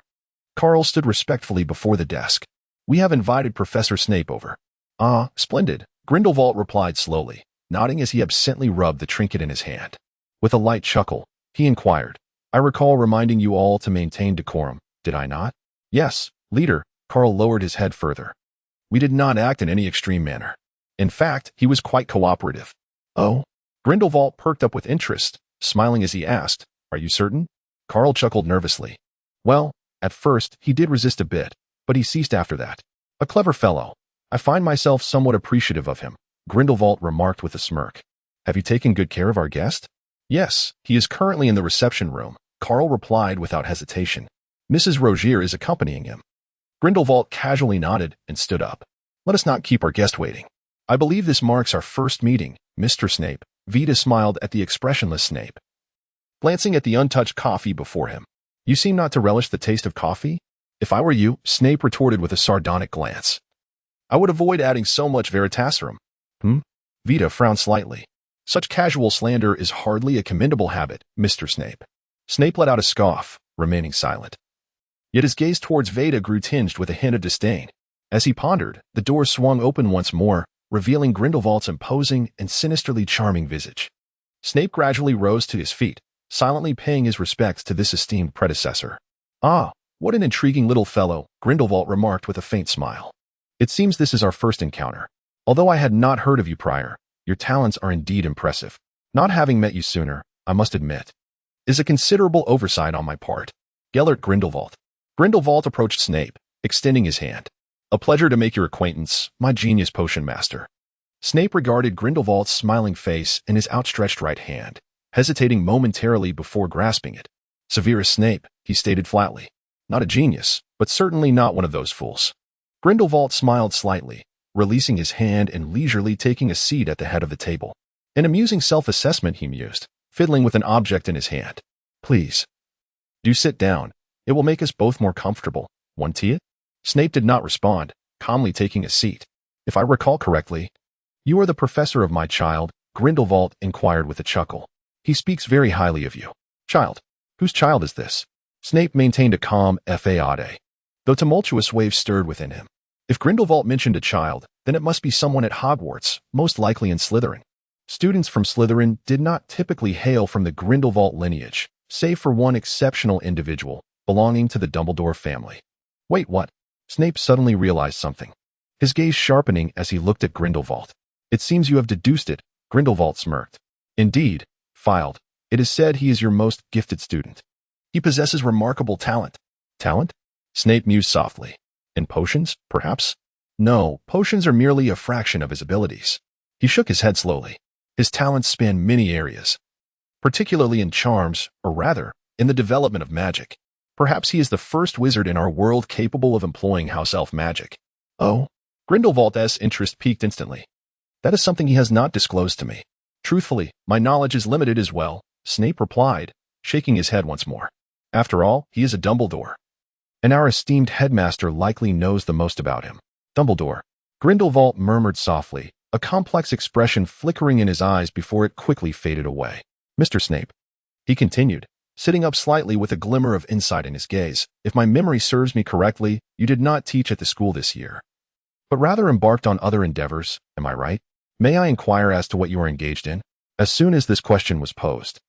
Carl stood respectfully before the desk. We have invited Professor Snape over. Ah, splendid, Grindelwald replied slowly, nodding as he absently rubbed the trinket in his hand. With a light chuckle, he inquired, I recall reminding you all to maintain decorum, did I not? Yes, leader, Carl lowered his head further. We did not act in any extreme manner. In fact, he was quite cooperative. Oh? Grindelwald perked up with interest, smiling as he asked, Are you certain? Carl chuckled nervously. Well, at first, he did resist a bit, but he ceased after that. A clever fellow. I find myself somewhat appreciative of him, Grindelwald remarked with a smirk. Have you taken good care of our guest? Yes, he is currently in the reception room, Carl replied without hesitation. Mrs. Rogier is accompanying him. Grindelwald casually nodded and stood up. Let us not keep our guest waiting. I believe this marks our first meeting, Mr. Snape. Vita smiled at the expressionless Snape, glancing at the untouched coffee before him. You seem not to relish the taste of coffee? If I were you, Snape retorted with a sardonic glance. I would avoid adding so much veritaserum. Vita frowned slightly. Such casual slander is hardly a commendable habit, Mr. Snape. Snape let out a scoff, remaining silent. Yet his gaze towards Vita grew tinged with a hint of disdain. As he pondered, the door swung open once more, revealing Grindelwald's imposing and sinisterly charming visage. Snape gradually rose to his feet, silently paying his respects to this esteemed predecessor. Ah, what an intriguing little fellow, Grindelwald remarked with a faint smile. It seems this is our first encounter. Although I had not heard of you prior, your talents are indeed impressive. Not having met you sooner, I must admit, is a considerable oversight on my part. Gellert Grindelwald. Grindelwald approached Snape, extending his hand. A pleasure to make your acquaintance, my genius potion master. Snape regarded Grindelwald's smiling face and his outstretched right hand, hesitating momentarily before grasping it. Severus Snape, he stated flatly. Not a genius, but certainly not one of those fools. Grindelwald smiled slightly, releasing his hand and leisurely taking a seat at the head of the table. An amusing self-assessment, he mused, fiddling with an object in his hand. Please. Do sit down. It will make us both more comfortable. Want tea? Snape did not respond, calmly taking a seat. If I recall correctly, you are the professor of my child, Grindelwald inquired with a chuckle. He speaks very highly of you. Child? Whose child is this? Snape maintained a calm faade, though tumultuous waves stirred within him. If Grindelwald mentioned a child, then it must be someone at Hogwarts, most likely in Slytherin. Students from Slytherin did not typically hail from the Grindelwald lineage, save for one exceptional individual, belonging to the Dumbledore family. Wait, what? Snape suddenly realized something, his gaze sharpening as he looked at Grindelwald. It seems you have deduced it, Grindelwald smirked. Indeed, Filed, it is said he is your most gifted student. He possesses remarkable talent. Talent? Snape mused softly. In potions, perhaps? No, potions are merely a fraction of his abilities. He shook his head slowly. His talents span many areas, particularly in charms, or rather, in the development of magic. Perhaps he is the first wizard in our world capable of employing house elf magic. Oh? Grindelwald's interest piqued instantly. That is something he has not disclosed to me. Truthfully, my knowledge is limited as well, Snape replied, shaking his head once more. After all, he is a Dumbledore, and our esteemed headmaster likely knows the most about him. Dumbledore. Grindelwald murmured softly, a complex expression flickering in his eyes before it quickly faded away. Mr. Snape, he continued, sitting up slightly with a glimmer of insight in his gaze, if my memory serves me correctly, you did not teach at the school this year, but rather embarked on other endeavors, am I right? May I inquire as to what you are engaged in? As soon as this question was posed,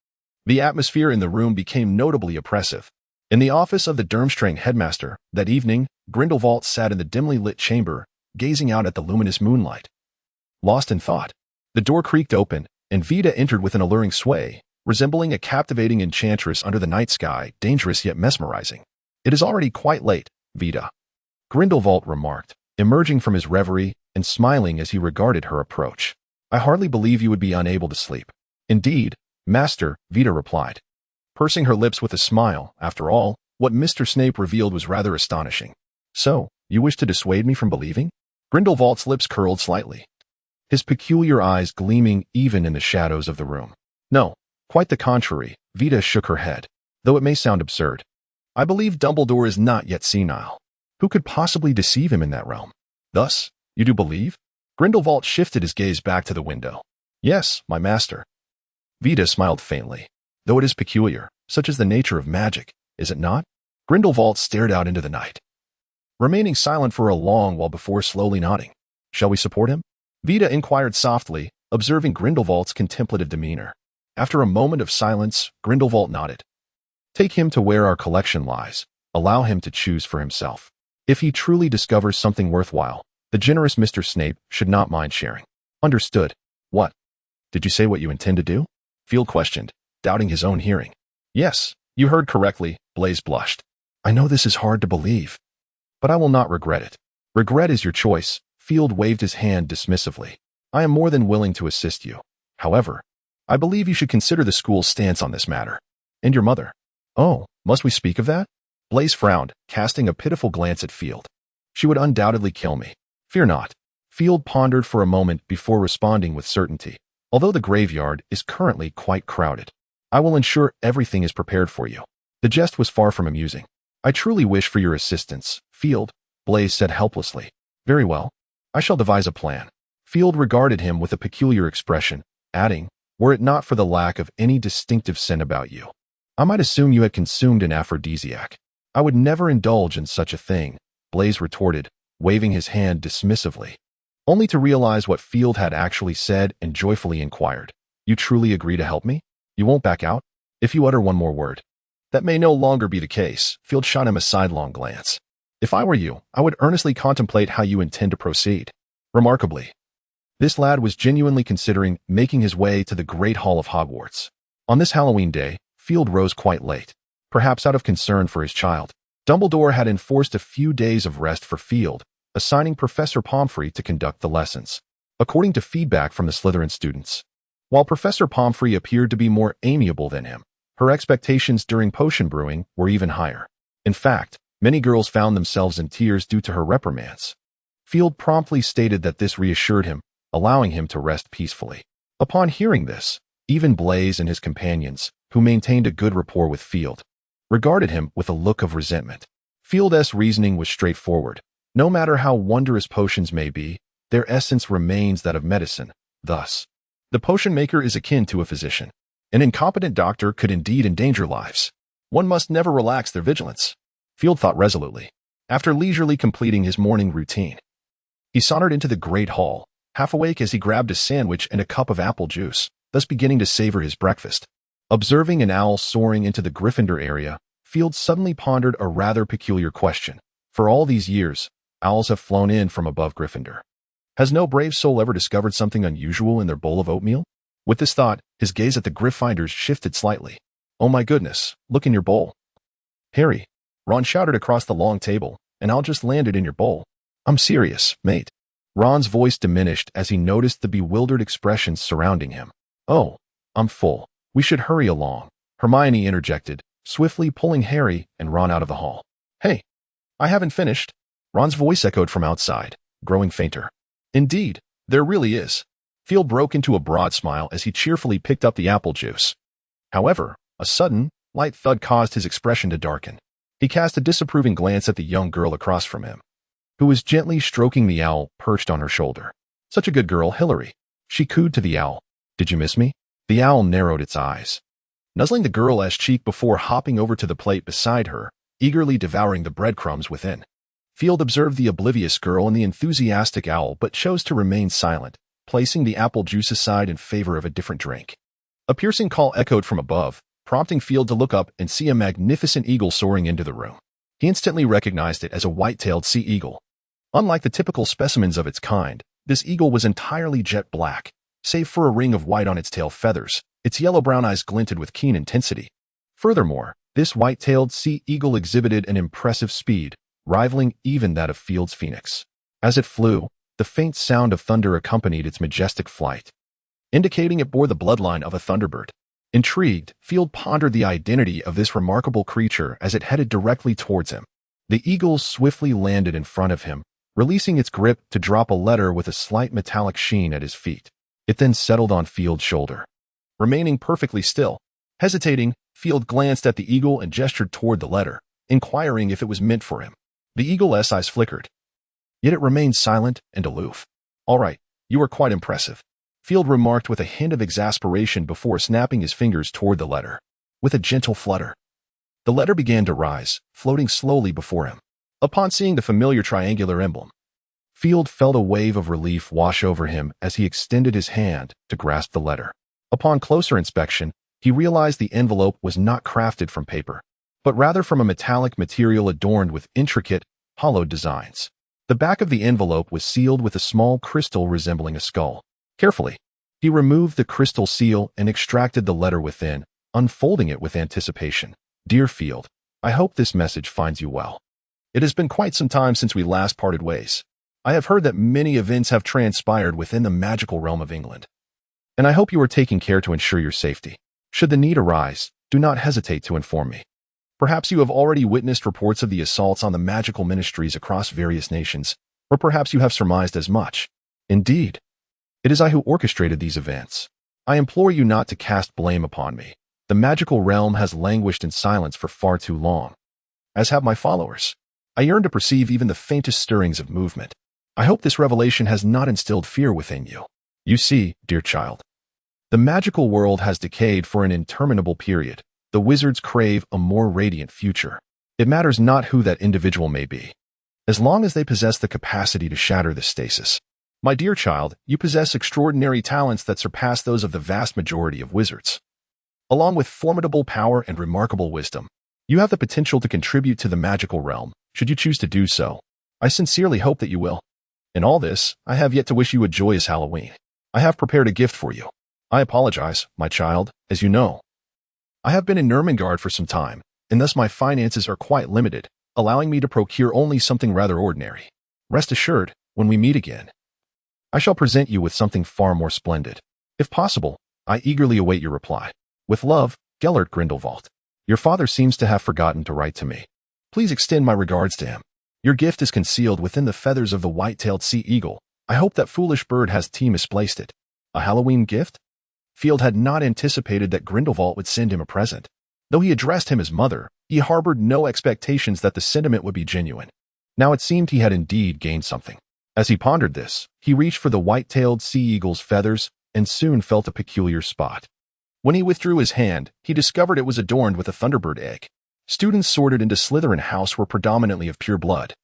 the atmosphere in the room became notably oppressive. In the office of the Durmstrang headmaster, that evening, Grindelwald sat in the dimly lit chamber, gazing out at the luminous moonlight. Lost in thought, the door creaked open, and Vida entered with an alluring sway, resembling a captivating enchantress under the night sky, dangerous yet mesmerizing. It is already quite late, Vida, Grindelwald remarked, emerging from his reverie and smiling as he regarded her approach. I hardly believe you would be unable to sleep. Indeed, Master, Vida replied, pursing her lips with a smile. After all, what Mr. Snape revealed was rather astonishing. So, you wish to dissuade me from believing? Grindelwald's lips curled slightly, his peculiar eyes gleaming even in the shadows of the room. No, quite the contrary, Vida shook her head. Though it may sound absurd, I believe Dumbledore is not yet senile. Who could possibly deceive him in that realm? Thus, you do believe? Grindelwald shifted his gaze back to the window. Yes, my master. Vida smiled faintly. Though it is peculiar, such is the nature of magic, is it not? Grindelwald stared out into the night, remaining silent for a long while before slowly nodding. Shall we support him? Vida inquired softly, observing Grindelwald's contemplative demeanor. After a moment of silence, Grindelwald nodded. Take him to where our collection lies. Allow him to choose for himself. If he truly discovers something worthwhile, the generous Mr. Snape should not mind sharing. Understood. What? Did you say what you intend to do? Field questioned, doubting his own hearing. Yes, you heard correctly, Blaise blushed. I know this is hard to believe, but I will not regret it. Regret is your choice, Field waved his hand dismissively. I am more than willing to assist you. However, I believe you should consider the school's stance on this matter. And your mother. Oh, must we speak of that? Blaise frowned, casting a pitiful glance at Field. She would undoubtedly kill me. Fear not. Field pondered for a moment before responding with certainty. Although the graveyard is currently quite crowded, I will ensure everything is prepared for you. The jest was far from amusing. I truly wish for your assistance, Field, Blaise said helplessly. Very well. I shall devise a plan. Field regarded him with a peculiar expression, adding, were it not for the lack of any distinctive scent about you, I might assume you had consumed an aphrodisiac. I would never indulge in such a thing, Blaise retorted, waving his hand dismissively, only to realize what Field had actually said and joyfully inquired. You truly agree to help me? You won't back out? If you utter one more word. That may no longer be the case, Field shot him a sidelong glance. If I were you, I would earnestly contemplate how you intend to proceed. Remarkably, this lad was genuinely considering making his way to the Great Hall of Hogwarts. On this Halloween day, Field rose quite late, perhaps out of concern for his child. Dumbledore had enforced a few days of rest for Field, assigning Professor Pomfrey to conduct the lessons, according to feedback from the Slytherin students. While Professor Pomfrey appeared to be more amiable than him, her expectations during potion brewing were even higher. In fact, many girls found themselves in tears due to her reprimands. Field promptly stated that this reassured him, allowing him to rest peacefully. Upon hearing this, even Blaise and his companions, who maintained a good rapport with Field, regarded him with a look of resentment. Field's reasoning was straightforward. No matter how wondrous potions may be, their essence remains that of medicine. Thus, the potion maker is akin to a physician. An incompetent doctor could indeed endanger lives. One must never relax their vigilance, Field thought resolutely. After leisurely completing his morning routine, he sauntered into the great hall, half awake as he grabbed a sandwich and a cup of apple juice, thus beginning to savor his breakfast. Observing an owl soaring into the Gryffindor area, Field suddenly pondered a rather peculiar question. For all these years, owls have flown in from above Gryffindor. Has no brave soul ever discovered something unusual in their bowl of oatmeal? With this thought, his gaze at the Gryffindors shifted slightly. Oh my goodness, look in your bowl. Harry, Ron shouted across the long table, an owl just landed in your bowl. I'm serious, mate. Ron's voice diminished as he noticed the bewildered expressions surrounding him. Oh, I'm full. We should hurry along, Hermione interjected, swiftly pulling Harry and Ron out of the hall. Hey, I haven't finished. Ron's voice echoed from outside, growing fainter. Indeed, there really is. Field broke into a broad smile as he cheerfully picked up the apple juice. However, a sudden, light thud caused his expression to darken. He cast a disapproving glance at the young girl across from him, who was gently stroking the owl perched on her shoulder. Such a good girl, Hilary. She cooed to the owl. Did you miss me? The owl narrowed its eyes, nuzzling the girl's cheek before hopping over to the plate beside her, eagerly devouring the breadcrumbs within. Field observed the oblivious girl and the enthusiastic owl but chose to remain silent, placing the apple juice aside in favor of a different drink. A piercing call echoed from above, prompting Field to look up and see a magnificent eagle soaring into the room. He instantly recognized it as a white-tailed sea eagle. Unlike the typical specimens of its kind, this eagle was entirely jet black, save for a ring of white on its tail feathers. Its yellow-brown eyes glinted with keen intensity. Furthermore, this white-tailed sea eagle exhibited an impressive speed, rivaling even that of Field's phoenix. As it flew, the faint sound of thunder accompanied its majestic flight, indicating it bore the bloodline of a Thunderbird. Intrigued, Field pondered the identity of this remarkable creature as it headed directly towards him. The eagle swiftly landed in front of him, releasing its grip to drop a letter with a slight metallic sheen at his feet. It then settled on Field's shoulder. Remaining perfectly still, hesitating, Field glanced at the eagle and gestured toward the letter, inquiring if it was meant for him. The eagle's eyes flickered, yet it remained silent and aloof. "All right, you are quite impressive," Field remarked with a hint of exasperation before snapping his fingers toward the letter. With a gentle flutter, the letter began to rise, floating slowly before him. Upon seeing the familiar triangular emblem, Field felt a wave of relief wash over him as he extended his hand to grasp the letter. Upon closer inspection, he realized the envelope was not crafted from paper, but rather from a metallic material adorned with intricate, hollowed designs. The back of the envelope was sealed with a small crystal resembling a skull. Carefully, he removed the crystal seal and extracted the letter within, unfolding it with anticipation. "Dear Field, I hope this message finds you well. It has been quite some time since we last parted ways. I have heard that many events have transpired within the magical realm of England, and I hope you are taking care to ensure your safety. Should the need arise, do not hesitate to inform me. Perhaps you have already witnessed reports of the assaults on the magical ministries across various nations, or perhaps you have surmised as much. Indeed, it is I who orchestrated these events. I implore you not to cast blame upon me. The magical realm has languished in silence for far too long, as have my followers. I yearn to perceive even the faintest stirrings of movement. I hope this revelation has not instilled fear within you. You see, dear child, the magical world has decayed for an interminable period. The wizards crave a more radiant future. It matters not who that individual may be, as long as they possess the capacity to shatter the stasis. My dear child, you possess extraordinary talents that surpass those of the vast majority of wizards. Along with formidable power and remarkable wisdom, you have the potential to contribute to the magical realm, should you choose to do so. I sincerely hope that you will. In all this, I have yet to wish you a joyous Halloween. I have prepared a gift for you. I apologize, my child, as you know. I have been in Ermengarde for some time, and thus my finances are quite limited, allowing me to procure only something rather ordinary. Rest assured, when we meet again, I shall present you with something far more splendid. If possible, I eagerly await your reply. With love, Gellert Grindelwald. Your father seems to have forgotten to write to me. Please extend my regards to him. Your gift is concealed within the feathers of the white-tailed sea eagle. I hope that foolish bird has misplaced it. A Halloween gift? Field had not anticipated that Grindelwald would send him a present. Though he addressed him as mother, he harbored no expectations that the sentiment would be genuine. Now it seemed he had indeed gained something. As he pondered this, he reached for the white-tailed sea eagle's feathers and soon felt a peculiar spot. When he withdrew his hand, he discovered it was adorned with a Thunderbird egg. Students sorted into Slytherin House were predominantly of pure blood,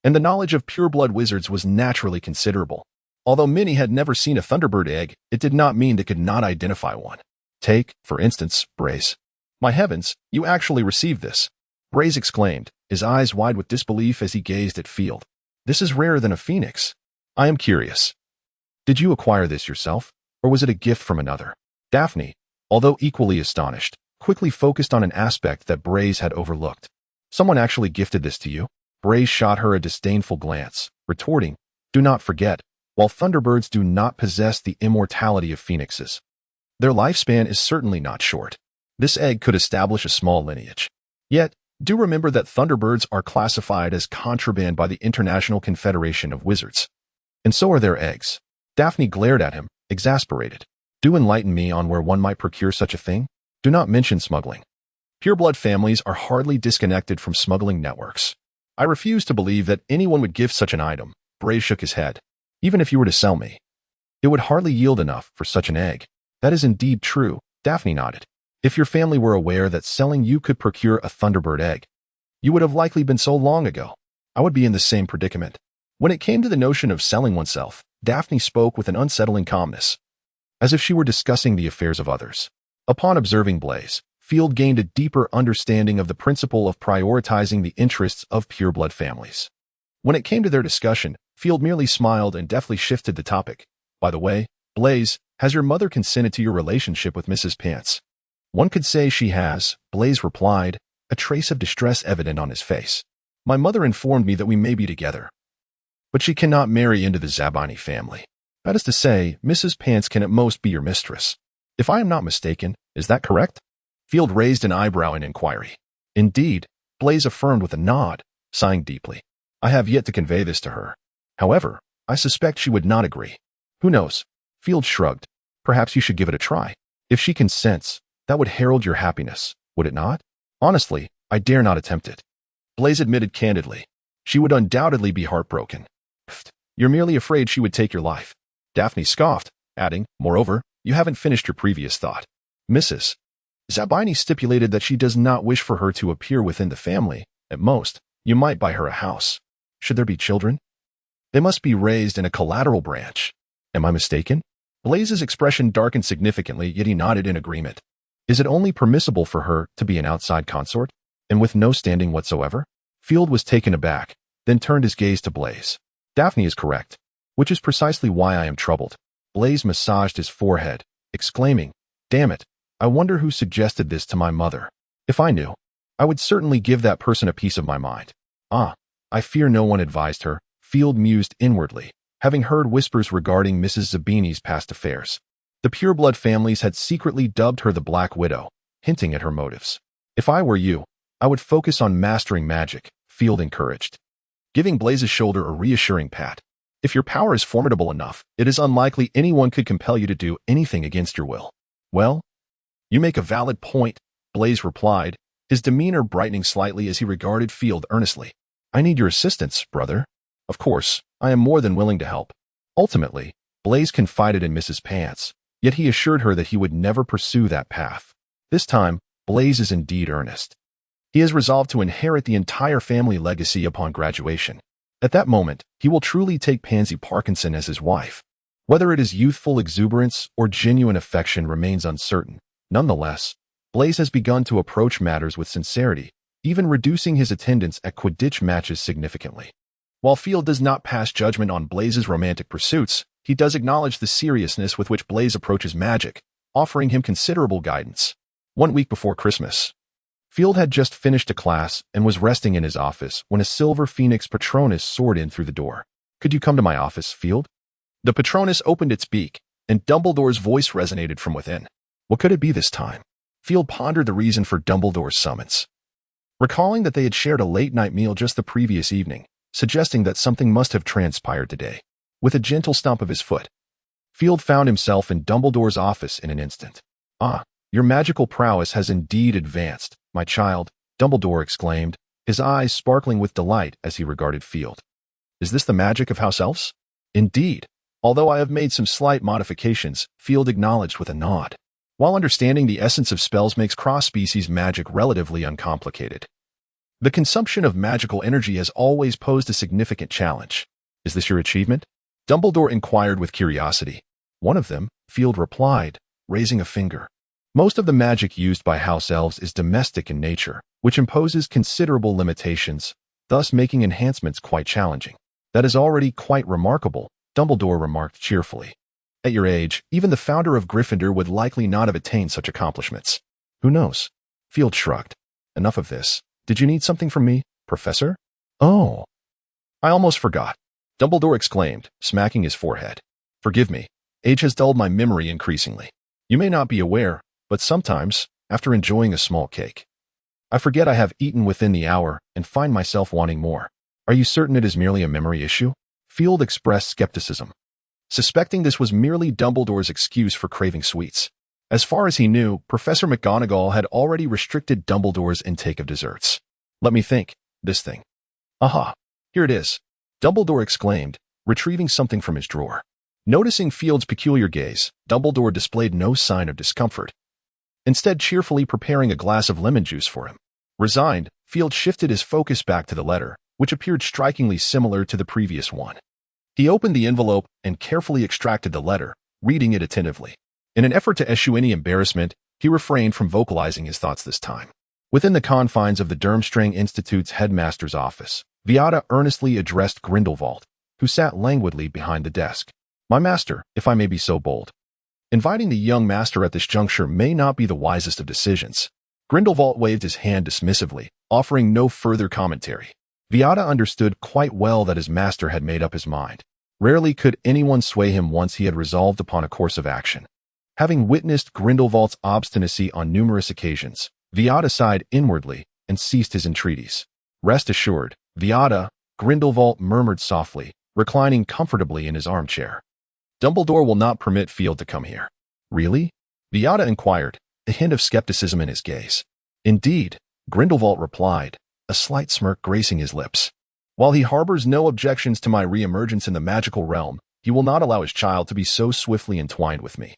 and the knowledge of pure-blood wizards was naturally considerable. Although many had never seen a Thunderbird egg, it did not mean they could not identify one. Take, for instance, Braze. My heavens, you actually received this, Braze exclaimed, his eyes wide with disbelief as he gazed at Field. This is rarer than a phoenix. I am curious. Did you acquire this yourself, or was it a gift from another? Daphne, although equally astonished, quickly focused on an aspect that Braze had overlooked. Someone actually gifted this to you? Braze shot her a disdainful glance, retorting, do not forget, while Thunderbirds do not possess the immortality of phoenixes, their lifespan is certainly not short. This egg could establish a small lineage. Yet, do remember that Thunderbirds are classified as contraband by the International Confederation of Wizards. And so are their eggs. Daphne glared at him, exasperated. Do enlighten me on where one might procure such a thing? Do not mention smuggling. Pureblood families are hardly disconnected from smuggling networks. I refuse to believe that anyone would gift such an item. Braze shook his head. Even if you were to sell me, it would hardly yield enough for such an egg. That is indeed true, Daphne nodded. If your family were aware that selling you could procure a Thunderbird egg, you would have likely been so long ago. I would be in the same predicament. When it came to the notion of selling oneself, Daphne spoke with an unsettling calmness, as if she were discussing the affairs of others. Upon observing Blaise, Field gained a deeper understanding of the principle of prioritizing the interests of pureblood families. When it came to their discussion, Field merely smiled and deftly shifted the topic. By the way, Blaise, has your mother consented to your relationship with Mrs. Pants? One could say she has, Blaise replied, a trace of distress evident on his face. My mother informed me that we may be together, but she cannot marry into the Zabini family. That is to say, Mrs. Pants can at most be your mistress. If I am not mistaken, is that correct? Field raised an eyebrow in inquiry. Indeed, Blaise affirmed with a nod, sighing deeply. I have yet to convey this to her. However, I suspect she would not agree. Who knows? Field shrugged. Perhaps you should give it a try. If she consents, that would herald your happiness, would it not? Honestly, I dare not attempt it. Blaise admitted candidly. She would undoubtedly be heartbroken. Pfft, you're merely afraid she would take your life. Daphne scoffed, adding, moreover, you haven't finished your previous thought. Mrs. Zabini stipulated that she does not wish for her to appear within the family. At most, you might buy her a house. Should there be children? They must be raised in a collateral branch. Am I mistaken? Blaise's expression darkened significantly, yet he nodded in agreement. Is it only permissible for her to be an outside consort, and with no standing whatsoever? Field was taken aback, then turned his gaze to Blaise. Daphne is correct, which is precisely why I am troubled. Blaise massaged his forehead, exclaiming, damn it, I wonder who suggested this to my mother. If I knew, I would certainly give that person a piece of my mind. Ah, I fear no one advised her, Field mused inwardly, having heard whispers regarding Mrs. Zabini's past affairs. The pureblood families had secretly dubbed her the Black Widow, hinting at her motives. If I were you, I would focus on mastering magic, Field encouraged, giving Blaise's shoulder a reassuring pat. If your power is formidable enough, it is unlikely anyone could compel you to do anything against your will. Well, you make a valid point, Blaise replied, his demeanor brightening slightly as he regarded Field earnestly. I need your assistance, brother. Of course, I am more than willing to help. Ultimately, Blaise confided in Mrs. Pants, yet he assured her that he would never pursue that path. This time, Blaise is indeed earnest. He has resolved to inherit the entire family legacy upon graduation. At that moment, he will truly take Pansy Parkinson as his wife. Whether it is youthful exuberance or genuine affection remains uncertain. Nonetheless, Blaise has begun to approach matters with sincerity, even reducing his attendance at Quidditch matches significantly. While Field does not pass judgment on Blaise's romantic pursuits, he does acknowledge the seriousness with which Blaise approaches magic, offering him considerable guidance. 1 week before Christmas, Field had just finished a class and was resting in his office when a silver phoenix Patronus soared in through the door. Could you come to my office, Field? The Patronus opened its beak, and Dumbledore's voice resonated from within. What could it be this time? Field pondered the reason for Dumbledore's summons, recalling that they had shared a late-night meal just the previous evening, suggesting that something must have transpired today. With a gentle stomp of his foot, Field found himself in Dumbledore's office in an instant. Ah, your magical prowess has indeed advanced, my child, Dumbledore exclaimed, his eyes sparkling with delight as he regarded Field. Is this the magic of house elves? Indeed, although I have made some slight modifications, Field acknowledged with a nod. While understanding the essence of spells makes cross-species magic relatively uncomplicated, the consumption of magical energy has always posed a significant challenge. Is this your achievement? Dumbledore inquired with curiosity. One of them, Field replied, raising a finger. Most of the magic used by house elves is domestic in nature, which imposes considerable limitations, thus making enhancements quite challenging. That is already quite remarkable, Dumbledore remarked cheerfully. At your age, even the founder of Gryffindor would likely not have attained such accomplishments. Who knows? Field shrugged. Enough of this. Did you need something from me, Professor? Oh. I almost forgot, Dumbledore exclaimed, smacking his forehead. Forgive me. Age has dulled my memory increasingly. You may not be aware, but sometimes, after enjoying a small cake, I forget I have eaten within the hour and find myself wanting more. Are you certain it is merely a memory issue? Field expressed skepticism, suspecting this was merely Dumbledore's excuse for craving sweets. As far as he knew, Professor McGonagall had already restricted Dumbledore's intake of desserts. Let me think. This thing. Aha! Here it is, Dumbledore exclaimed, retrieving something from his drawer. Noticing Field's peculiar gaze, Dumbledore displayed no sign of discomfort, instead cheerfully preparing a glass of lemon juice for him. Resigned, Field shifted his focus back to the letter, which appeared strikingly similar to the previous one. He opened the envelope and carefully extracted the letter, reading it attentively. In an effort to eschew any embarrassment, he refrained from vocalizing his thoughts this time. Within the confines of the Durmstrang Institute's headmaster's office, Viada earnestly addressed Grindelwald, who sat languidly behind the desk. "My master, if I may be so bold." Inviting the young master at this juncture may not be the wisest of decisions. Grindelwald waved his hand dismissively, offering no further commentary. Viada understood quite well that his master had made up his mind. Rarely could anyone sway him once he had resolved upon a course of action. Having witnessed Grindelwald's obstinacy on numerous occasions, Viada sighed inwardly and ceased his entreaties. "Rest assured, Viada," Grindelwald murmured softly, reclining comfortably in his armchair. "Dumbledore will not permit Field to come here." "Really?" Viada inquired, a hint of skepticism in his gaze. "Indeed," Grindelwald replied, a slight smirk gracing his lips. "While he harbors no objections to my re-emergence in the magical realm, he will not allow his child to be so swiftly entwined with me,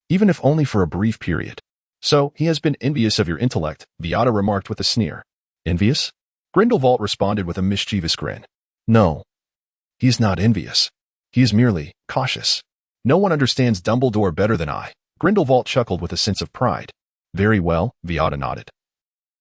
even if only for a brief period. So, he has been envious of your intellect," Viada remarked with a sneer. "Envious?" Grindelwald responded with a mischievous grin. "No, he is not envious. He is merely cautious. No one understands Dumbledore better than I." Grindelwald chuckled with a sense of pride. "Very well," Viada nodded,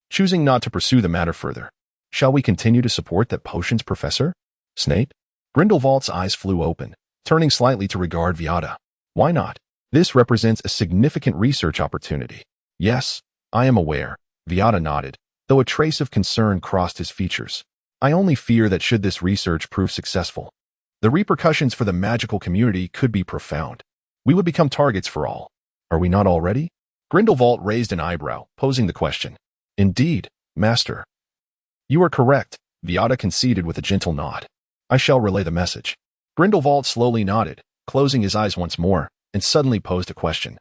choosing not to pursue the matter further. "Shall we continue to support that potions professor, Snape?" Grindelwald's eyes flew open, turning slightly to regard Viada. "Why not? This represents a significant research opportunity." "Yes, I am aware," Viada nodded, though a trace of concern crossed his features. "I only fear that should this research prove successful, the repercussions for the magical community could be profound. We would become targets for all. Are we not already?" Grindelwald raised an eyebrow, posing the question. "Indeed, master." "You are correct," Viada conceded with a gentle nod. "I shall relay the message." Grindelwald slowly nodded, closing his eyes once more, and suddenly posed a question.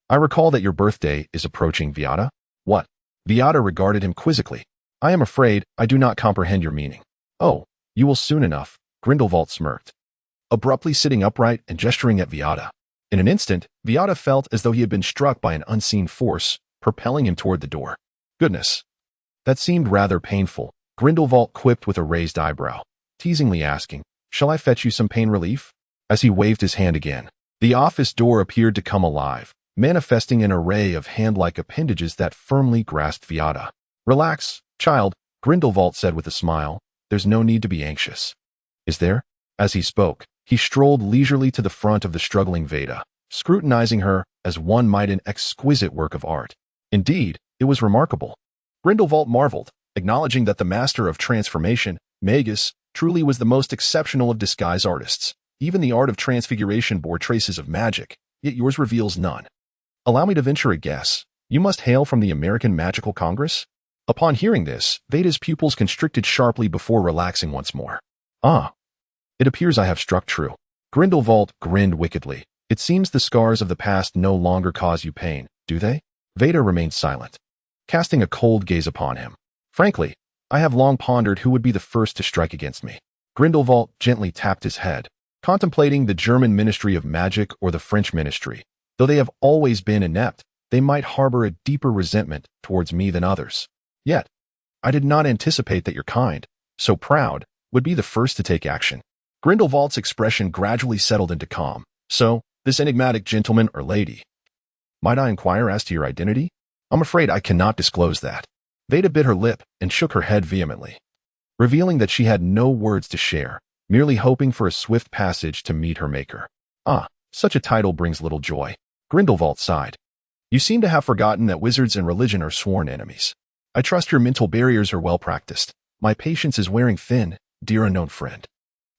"I recall that your birthday is approaching, Viada." "What?" Viada regarded him quizzically. "I am afraid I do not comprehend your meaning." "Oh, you will soon enough," Grindelwald smirked, abruptly sitting upright and gesturing at Viada. In an instant, Viada felt as though he had been struck by an unseen force, propelling him toward the door. "Goodness, that seemed rather painful," Grindelwald quipped with a raised eyebrow, teasingly asking, "Shall I fetch you some pain relief?" As he waved his hand again, the office door appeared to come alive, manifesting an array of hand-like appendages that firmly grasped Viada. "Relax, child," Grindelwald said with a smile. "There's no need to be anxious." "Is there?" As he spoke, he strolled leisurely to the front of the struggling Veda, scrutinizing her as one might an exquisite work of art. Indeed, it was remarkable. Grindelwald marveled, acknowledging that the master of transformation, Magus, truly was the most exceptional of disguise artists. Even the art of transfiguration bore traces of magic, yet yours reveals none. "Allow me to venture a guess. You must hail from the American Magical Congress?" Upon hearing this, Veda's pupils constricted sharply before relaxing once more. "Ah, it appears I have struck true." Grindelwald grinned wickedly. "It seems the scars of the past no longer cause you pain, do they?" Veda remained silent, casting a cold gaze upon him. "Frankly, I have long pondered who would be the first to strike against me." Grindelwald gently tapped his head, contemplating the German Ministry of Magic or the French Ministry. Though they have always been inept, they might harbor a deeper resentment towards me than others. Yet, I did not anticipate that your kind, so proud, would be the first to take action. Grindelwald's expression gradually settled into calm. "So, this enigmatic gentleman or lady, might I inquire as to your identity?" "I'm afraid I cannot disclose that." Veda bit her lip and shook her head vehemently, revealing that she had no words to share, merely hoping for a swift passage to meet her maker. "Ah, such a title brings little joy." Grindelwald sighed. "You seem to have forgotten that wizards and religion are sworn enemies. I trust your mental barriers are well practiced. My patience is wearing thin, dear unknown friend."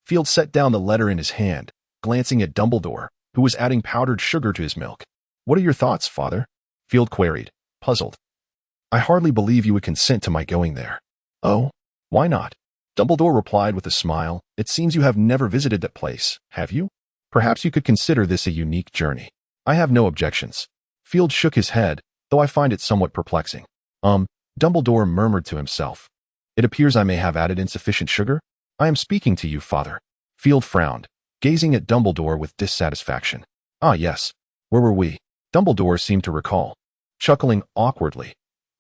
Field set down the letter in his hand, glancing at Dumbledore, who was adding powdered sugar to his milk. "What are your thoughts, father?" Field queried, puzzled. "I hardly believe you would consent to my going there." "Oh, why not?" Dumbledore replied with a smile. "It seems you have never visited that place, have you? Perhaps you could consider this a unique journey." "I have no objections." Field shook his head, though I find it somewhat perplexing. Dumbledore murmured to himself. "It appears I may have added insufficient sugar." "I am speaking to you, father." Field frowned, gazing at Dumbledore with dissatisfaction. Ah, yes. Where were we? Dumbledore seemed to recall, chuckling awkwardly.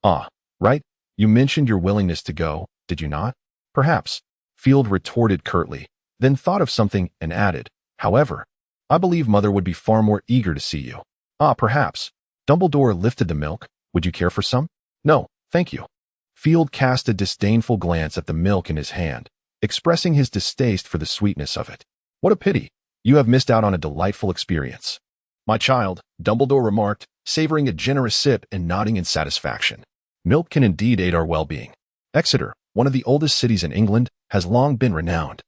Ah, right. You mentioned your willingness to go, did you not? Perhaps. Field retorted curtly, then thought of something and added, however, I believe Mother would be far more eager to see you. Ah, perhaps. Dumbledore lifted the milk. Would you care for some? No, thank you. Field cast a disdainful glance at the milk in his hand, expressing his distaste for the sweetness of it. What a pity. You have missed out on a delightful experience. My child, Dumbledore remarked, savoring a generous sip and nodding in satisfaction. Milk can indeed aid our well-being. Exeter, one of the oldest cities in England, has long been renowned.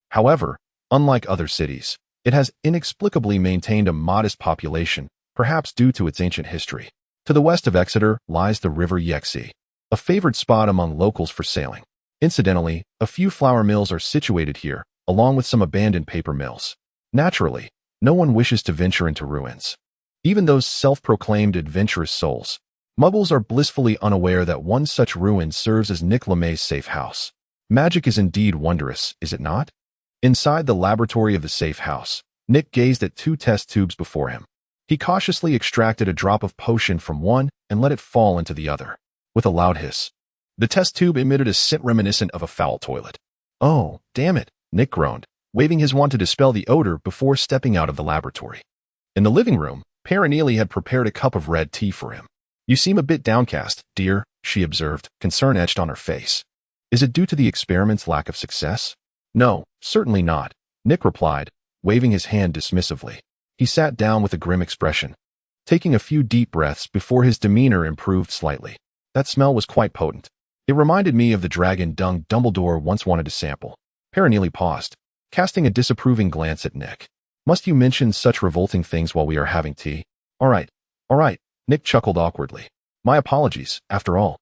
However, unlike other cities, it has inexplicably maintained a modest population, perhaps due to its ancient history. To the west of Exeter lies the River Yexi, a favored spot among locals for sailing. Incidentally, a few flour mills are situated here, along with some abandoned paper mills. Naturally, no one wishes to venture into ruins. Even those self-proclaimed adventurous souls. Muggles are blissfully unaware that one such ruin serves as Nick LeMay's safe house. Magic is indeed wondrous, is it not? Inside the laboratory of the safe house, Nick gazed at 2 test tubes before him. He cautiously extracted a drop of potion from one and let it fall into the other. With a loud hiss, the test tube emitted a scent reminiscent of a foul toilet. Oh, damn it, Nick groaned, waving his wand to dispel the odor before stepping out of the laboratory. In the living room, Perennially had prepared a cup of red tea for him. You seem a bit downcast, dear, she observed, concern etched on her face. Is it due to the experiment's lack of success? No, certainly not, Nick replied, waving his hand dismissively. He sat down with a grim expression, taking a few deep breaths before his demeanor improved slightly. That smell was quite potent. It reminded me of the dragon dung Dumbledore once wanted to sample. Perennially paused, casting a disapproving glance at Nick. Must you mention such revolting things while we are having tea? All right, Nick chuckled awkwardly. My apologies, after all.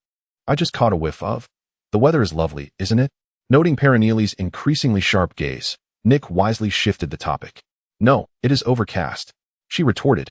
I just caught a whiff of. The weather is lovely, isn't it? Noting Perennially's increasingly sharp gaze, Nick wisely shifted the topic. No, it is overcast, she retorted,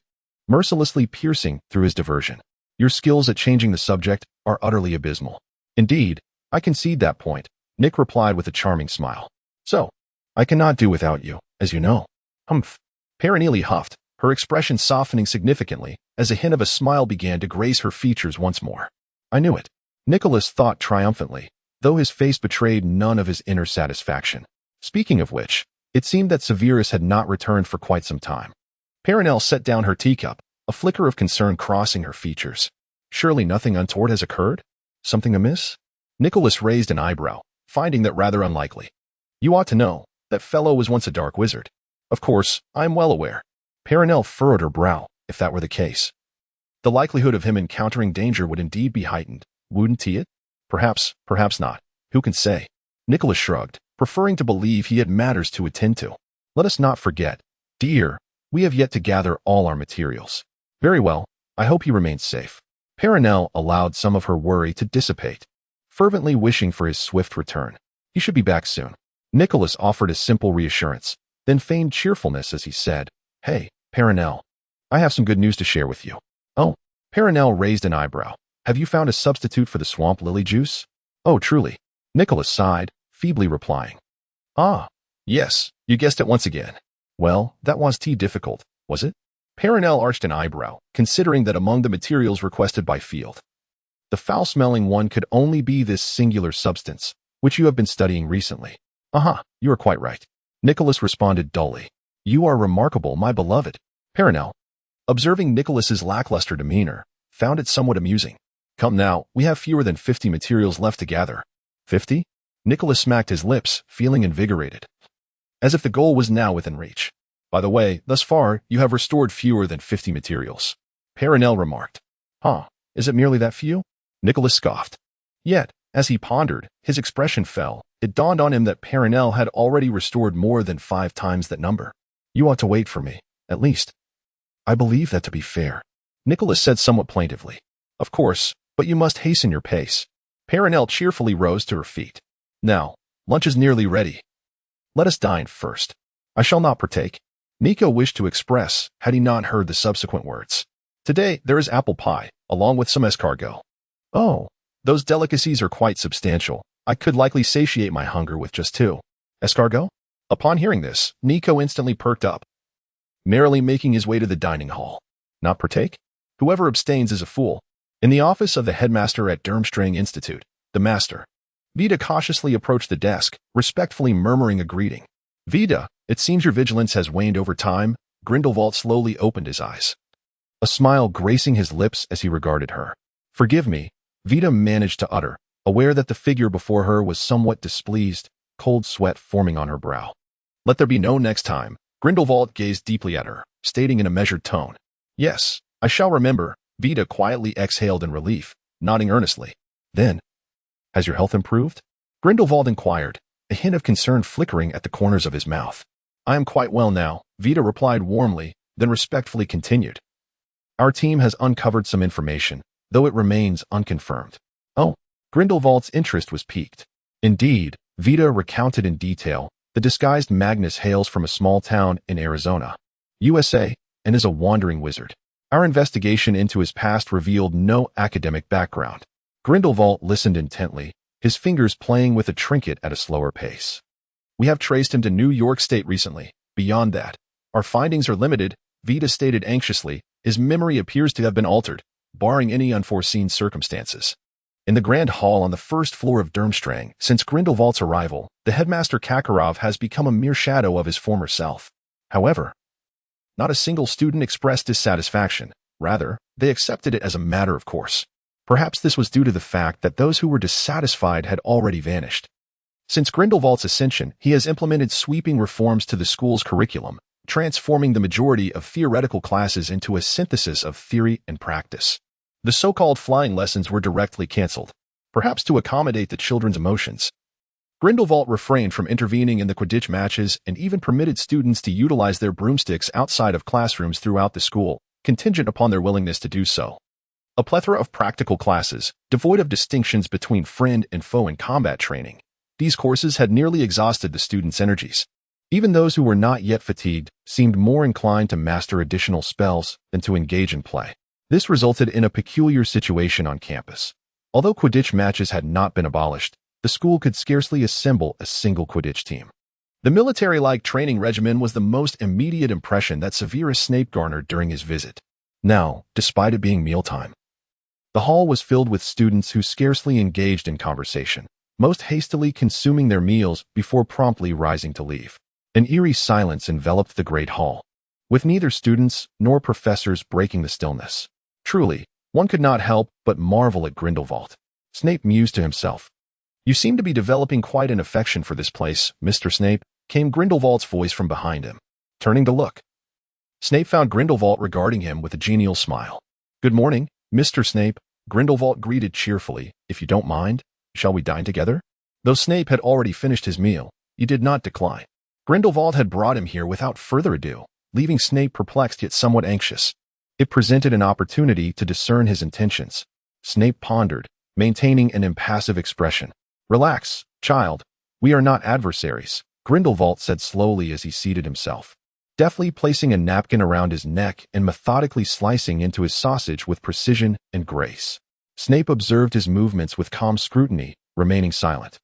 mercilessly piercing through his diversion. Your skills at changing the subject are utterly abysmal. Indeed, I concede that point, Nick replied with a charming smile. So, I cannot do without you, as you know. Humph. Perennially huffed, her expression softening significantly as a hint of a smile began to grace her features once more. I knew it. Nicholas thought triumphantly, though his face betrayed none of his inner satisfaction. Speaking of which, it seemed that Severus had not returned for quite some time. Perenelle set down her teacup, a flicker of concern crossing her features. Surely nothing untoward has occurred? Something amiss? Nicholas raised an eyebrow, finding that rather unlikely. You ought to know, that fellow was once a dark wizard. Of course, I am well aware. Perenelle furrowed her brow, if that were the case. The likelihood of him encountering danger would indeed be heightened, wouldn't he it? Perhaps not. Who can say? Nicholas shrugged, preferring to believe he had matters to attend to. Let us not forget, dear, we have yet to gather all our materials. Very well, I hope he remains safe. Perenelle allowed some of her worry to dissipate, fervently wishing for his swift return. He should be back soon. Nicholas offered a simple reassurance, then feigned cheerfulness as he said, Hey, Perenelle, I have some good news to share with you. Oh, Perenelle raised an eyebrow. Have you found a substitute for the swamp lily juice? Oh, truly. Nicholas sighed, feebly replying. Ah, yes, you guessed it once again. Well, that was too difficult, was it? Perenelle arched an eyebrow, considering that among the materials requested by Field, the foul-smelling one could only be this singular substance, which you have been studying recently. You are quite right. Nicholas responded dully. You are remarkable, my beloved. Perenelle, observing Nicholas's lackluster demeanor, found it somewhat amusing. Come now, we have fewer than 50 materials left to gather. 50? Nicholas smacked his lips, feeling invigorated, as if the goal was now within reach. By the way, thus far, you have restored fewer than 50 materials. Perenelle remarked. Is it merely that few? Nicholas scoffed. Yet, as he pondered, his expression fell. It dawned on him that Perenelle had already restored more than 5 times that number. You ought to wait for me, at least. I believe that to be fair, Nicholas said somewhat plaintively. Of course, but you must hasten your pace. Perenelle cheerfully rose to her feet. Now, lunch is nearly ready. Let us dine first. I shall not partake. Nico wished to express, had he not heard the subsequent words. Today, there is apple pie, along with some escargot. Oh, those delicacies are quite substantial. I could likely satiate my hunger with just 2. Escargot? Upon hearing this, Nico instantly perked up, merrily making his way to the dining hall. Not partake? Whoever abstains is a fool. In the office of the headmaster at Durmstrang Institute, the master, Vida cautiously approached the desk, respectfully murmuring a greeting. Vida, it seems your vigilance has waned over time. Grindelwald slowly opened his eyes, a smile gracing his lips as he regarded her. Forgive me, Vida managed to utter, aware that the figure before her was somewhat displeased, cold sweat forming on her brow. Let there be no next time. Grindelwald gazed deeply at her, stating in a measured tone. Yes, I shall remember. Vida quietly exhaled in relief, nodding earnestly. Then, has your health improved? Grindelwald inquired, a hint of concern flickering at the corners of his mouth. I am quite well now, Vida replied warmly, then respectfully continued. Our team has uncovered some information, though it remains unconfirmed. Oh, Grindelwald's interest was piqued. Indeed, Vida recounted in detail, the disguised Magnus hails from a small town in Arizona, USA, and is a wandering wizard. Our investigation into his past revealed no academic background. Grindelwald listened intently, his fingers playing with a trinket at a slower pace. We have traced him to New York State recently. Beyond that, our findings are limited, Vida stated anxiously. His memory appears to have been altered, barring any unforeseen circumstances. In the grand hall on the first floor of Durmstrang, since Grindelwald's arrival, the headmaster Kakarov has become a mere shadow of his former self. However, not a single student expressed dissatisfaction. Rather, they accepted it as a matter of course. Perhaps this was due to the fact that those who were dissatisfied had already vanished. Since Grindelwald's ascension, he has implemented sweeping reforms to the school's curriculum, transforming the majority of theoretical classes into a synthesis of theory and practice. The so-called flying lessons were directly cancelled, perhaps to accommodate the children's emotions. Grindelwald refrained from intervening in the Quidditch matches and even permitted students to utilize their broomsticks outside of classrooms throughout the school, contingent upon their willingness to do so. A plethora of practical classes, devoid of distinctions between friend and foe in combat training. These courses had nearly exhausted the students' energies. Even those who were not yet fatigued seemed more inclined to master additional spells than to engage in play. This resulted in a peculiar situation on campus. Although Quidditch matches had not been abolished, the school could scarcely assemble a single Quidditch team. The military-like training regimen was the most immediate impression that Severus Snape garnered during his visit. Now, despite it being mealtime, the hall was filled with students who scarcely engaged in conversation, most hastily consuming their meals before promptly rising to leave. An eerie silence enveloped the great hall, with neither students nor professors breaking the stillness. Truly, one could not help but marvel at Grindelwald. Snape mused to himself. You seem to be developing quite an affection for this place, Mr. Snape, came Grindelwald's voice from behind him. Turning to look, Snape found Grindelwald regarding him with a genial smile. Good morning, Mr. Snape, Grindelwald greeted cheerfully. If you don't mind, shall we dine together? Though Snape had already finished his meal, he did not decline. Grindelwald had brought him here without further ado, leaving Snape perplexed yet somewhat anxious. It presented an opportunity to discern his intentions. Snape pondered, maintaining an impassive expression. Relax, child. We are not adversaries, Grindelwald said slowly as he seated himself, deftly placing a napkin around his neck and methodically slicing into his sausage with precision and grace. Snape observed his movements with calm scrutiny, remaining silent.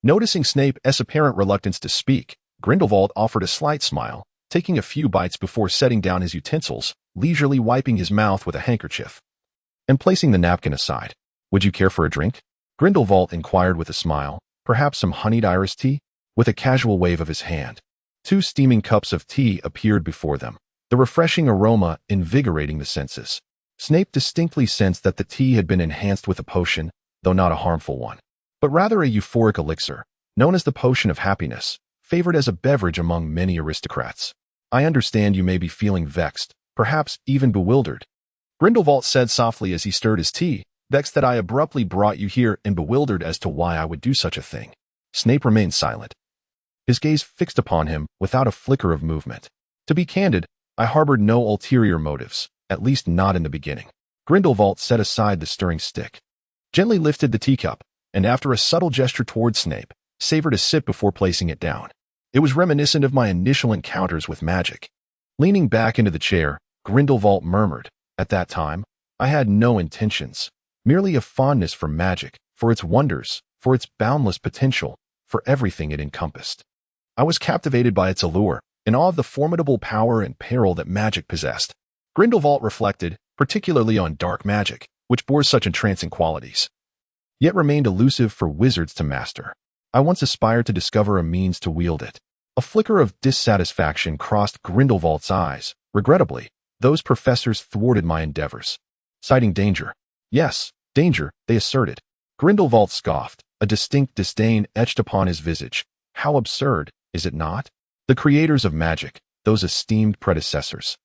Noticing Snape's apparent reluctance to speak, Grindelwald offered a slight smile, taking a few bites before setting down his utensils, leisurely wiping his mouth with a handkerchief, and placing the napkin aside. Would you care for a drink? Grindelwald inquired with a smile. Perhaps some honeyed iris tea? With a casual wave of his hand, 2 steaming cups of tea appeared before them, the refreshing aroma invigorating the senses. Snape distinctly sensed that the tea had been enhanced with a potion, though not a harmful one, but rather a euphoric elixir, known as the potion of happiness, favored as a beverage among many aristocrats. I understand you may be feeling vexed, perhaps even bewildered, Grindelwald said softly as he stirred his tea. Vexed that I abruptly brought you here and bewildered as to why I would do such a thing. Snape remained silent, his gaze fixed upon him without a flicker of movement. To be candid, I harbored no ulterior motives, at least not in the beginning. Grindelwald set aside the stirring stick, gently lifted the teacup, and after a subtle gesture towards Snape, savored a sip before placing it down. It was reminiscent of my initial encounters with magic. Leaning back into the chair, Grindelwald murmured, at that time, I had no intentions. Merely a fondness for magic, for its wonders, for its boundless potential, for everything it encompassed. I was captivated by its allure, in awe of the formidable power and peril that magic possessed. Grindelwald reflected, particularly on dark magic, which bore such entrancing qualities, yet remained elusive for wizards to master. I once aspired to discover a means to wield it. A flicker of dissatisfaction crossed Grindelwald's eyes. Regrettably, those professors thwarted my endeavors. Citing danger. Yes, danger, they asserted. Grindelwald scoffed, a distinct disdain etched upon his visage. How absurd, is it not? The creators of magic, those esteemed predecessors.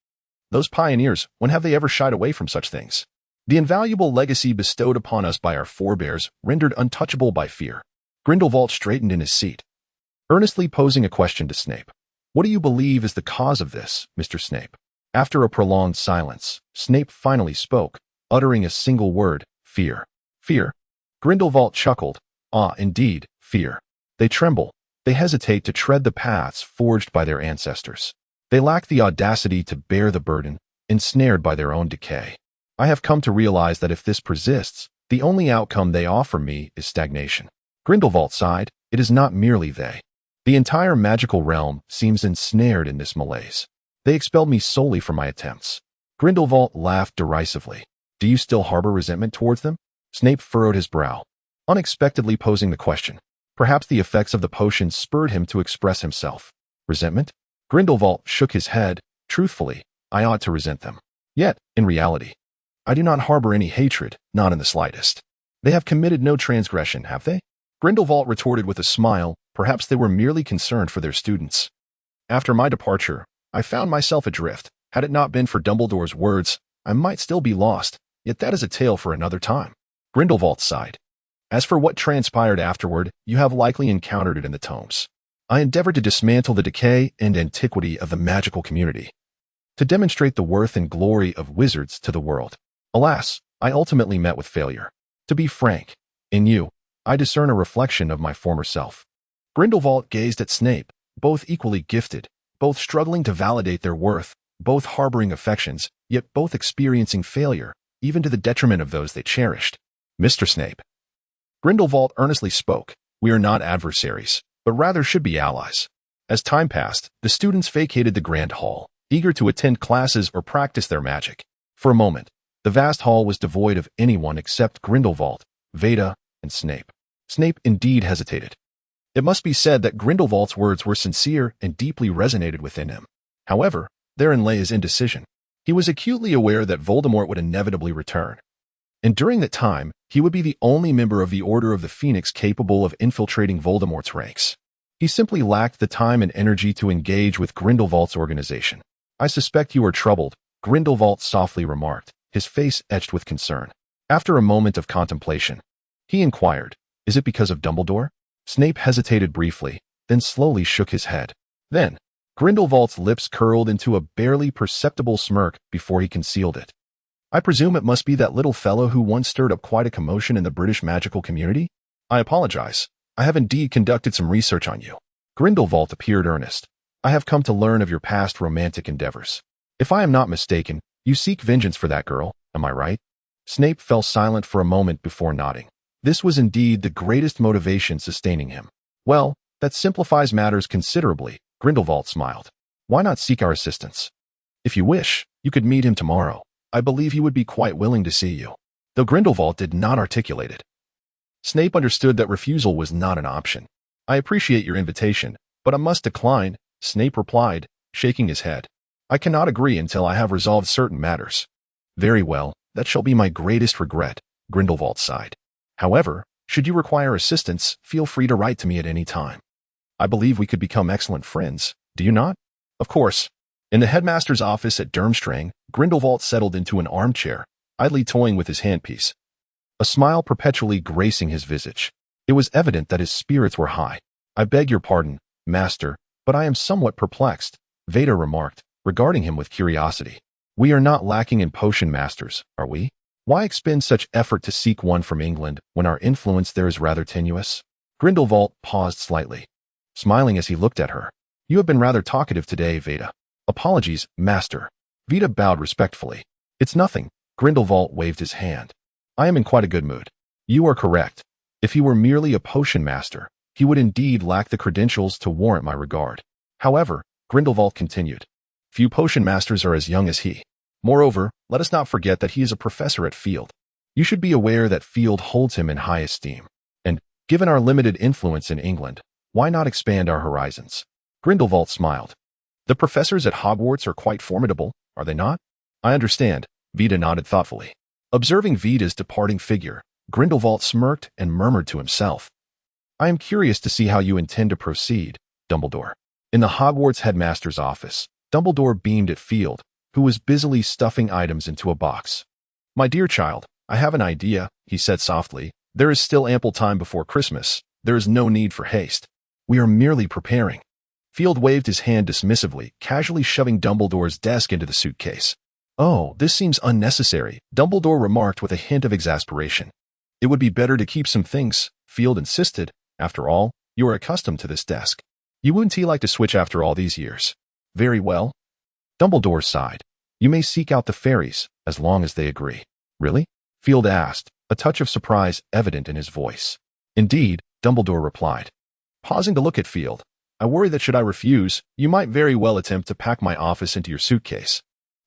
Those pioneers, when have they ever shied away from such things? The invaluable legacy bestowed upon us by our forebears, rendered untouchable by fear. Grindelwald straightened in his seat, earnestly posing a question to Snape. What do you believe is the cause of this, Mr. Snape? After a prolonged silence, Snape finally spoke, uttering a single word, fear. Fear? Grindelwald chuckled. Ah, indeed, fear. They tremble. They hesitate to tread the paths forged by their ancestors. They lack the audacity to bear the burden, ensnared by their own decay. I have come to realize that if this persists, the only outcome they offer me is stagnation. Grindelwald sighed. It is not merely they. The entire magical realm seems ensnared in this malaise. They expelled me solely for my attempts. Grindelwald laughed derisively. Do you still harbor resentment towards them? Snape furrowed his brow, unexpectedly posing the question. Perhaps the effects of the potion spurred him to express himself. Resentment? Grindelwald shook his head. Truthfully, I ought to resent them. Yet, in reality, I do not harbor any hatred, not in the slightest. They have committed no transgression, have they? Grindelwald retorted with a smile. Perhaps they were merely concerned for their students. After my departure, I found myself adrift. Had it not been for Dumbledore's words, I might still be lost, yet that is a tale for another time. Grindelwald sighed. As for what transpired afterward, you have likely encountered it in the tomes. I endeavored to dismantle the decay and antiquity of the magical community, to demonstrate the worth and glory of wizards to the world. Alas, I ultimately met with failure. To be frank, in you, I discern a reflection of my former self. Grindelwald gazed at Snape, both equally gifted, both struggling to validate their worth, both harboring affections, yet both experiencing failure, even to the detriment of those they cherished. Mr. Snape. Grindelwald earnestly spoke. We are not adversaries, but rather should be allies. As time passed, the students vacated the grand hall, eager to attend classes or practice their magic. For a moment, the vast hall was devoid of anyone except Grindelwald, Veda, and Snape. Snape indeed hesitated. It must be said that Grindelwald's words were sincere and deeply resonated within him. However, therein lay his indecision. He was acutely aware that Voldemort would inevitably return, and during that time, he would be the only member of the Order of the Phoenix capable of infiltrating Voldemort's ranks. He simply lacked the time and energy to engage with Grindelwald's organization. I suspect you are troubled, Grindelwald softly remarked, his face etched with concern. After a moment of contemplation, he inquired, Is it because of Dumbledore? Snape hesitated briefly, then slowly shook his head. Then, Grindelwald's lips curled into a barely perceptible smirk before he concealed it. I presume it must be that little fellow who once stirred up quite a commotion in the British magical community? I apologize. I have indeed conducted some research on you. Grindelwald appeared earnest. I have come to learn of your past romantic endeavors. If I am not mistaken, you seek vengeance for that girl, am I right? Snape fell silent for a moment before nodding. This was indeed the greatest motivation sustaining him. Well, that simplifies matters considerably, Grindelwald smiled. Why not seek our assistance? If you wish, you could meet him tomorrow. I believe he would be quite willing to see you. Though Grindelwald did not articulate it. Snape understood that refusal was not an option. I appreciate your invitation, but I must decline, Snape replied, shaking his head. I cannot agree until I have resolved certain matters. Very well, that shall be my greatest regret, Grindelwald sighed. However, should you require assistance, feel free to write to me at any time. I believe we could become excellent friends, do you not? Of course. In the headmaster's office at Durmstrang, Grindelwald settled into an armchair, idly toying with his handpiece, a smile perpetually gracing his visage. It was evident that his spirits were high. I beg your pardon, master, but I am somewhat perplexed, Veda remarked, regarding him with curiosity. We are not lacking in potion masters, are we? Why expend such effort to seek one from England when our influence there is rather tenuous? Grindelwald paused slightly, smiling as he looked at her. You have been rather talkative today, Veda. Apologies, master. Veda bowed respectfully. It's nothing. Grindelwald waved his hand. I am in quite a good mood. You are correct. If he were merely a potion master, he would indeed lack the credentials to warrant my regard. However, Grindelwald continued, few potion masters are as young as he. Moreover, let us not forget that he is a professor at Field. You should be aware that Field holds him in high esteem. And, given our limited influence in England, why not expand our horizons? Grindelwald smiled. The professors at Hogwarts are quite formidable, are they not? I understand, Vita nodded thoughtfully. Observing Vita's departing figure, Grindelwald smirked and murmured to himself, I am curious to see how you intend to proceed, Dumbledore. In the Hogwarts headmaster's office, Dumbledore beamed at Field, who was busily stuffing items into a box. My dear child, I have an idea, he said softly. There is still ample time before Christmas. There is no need for haste. We are merely preparing. Field waved his hand dismissively, casually shoving Dumbledore's desk into the suitcase. Oh, this seems unnecessary, Dumbledore remarked with a hint of exasperation. It would be better to keep some things, Field insisted. After all, you are accustomed to this desk. You wouldn't like to switch after all these years. Very well. Dumbledore sighed. You may seek out the fairies, as long as they agree. Really? Field asked, a touch of surprise evident in his voice. Indeed, Dumbledore replied. Pausing to look at Field, I worry that should I refuse, you might very well attempt to pack my office into your suitcase.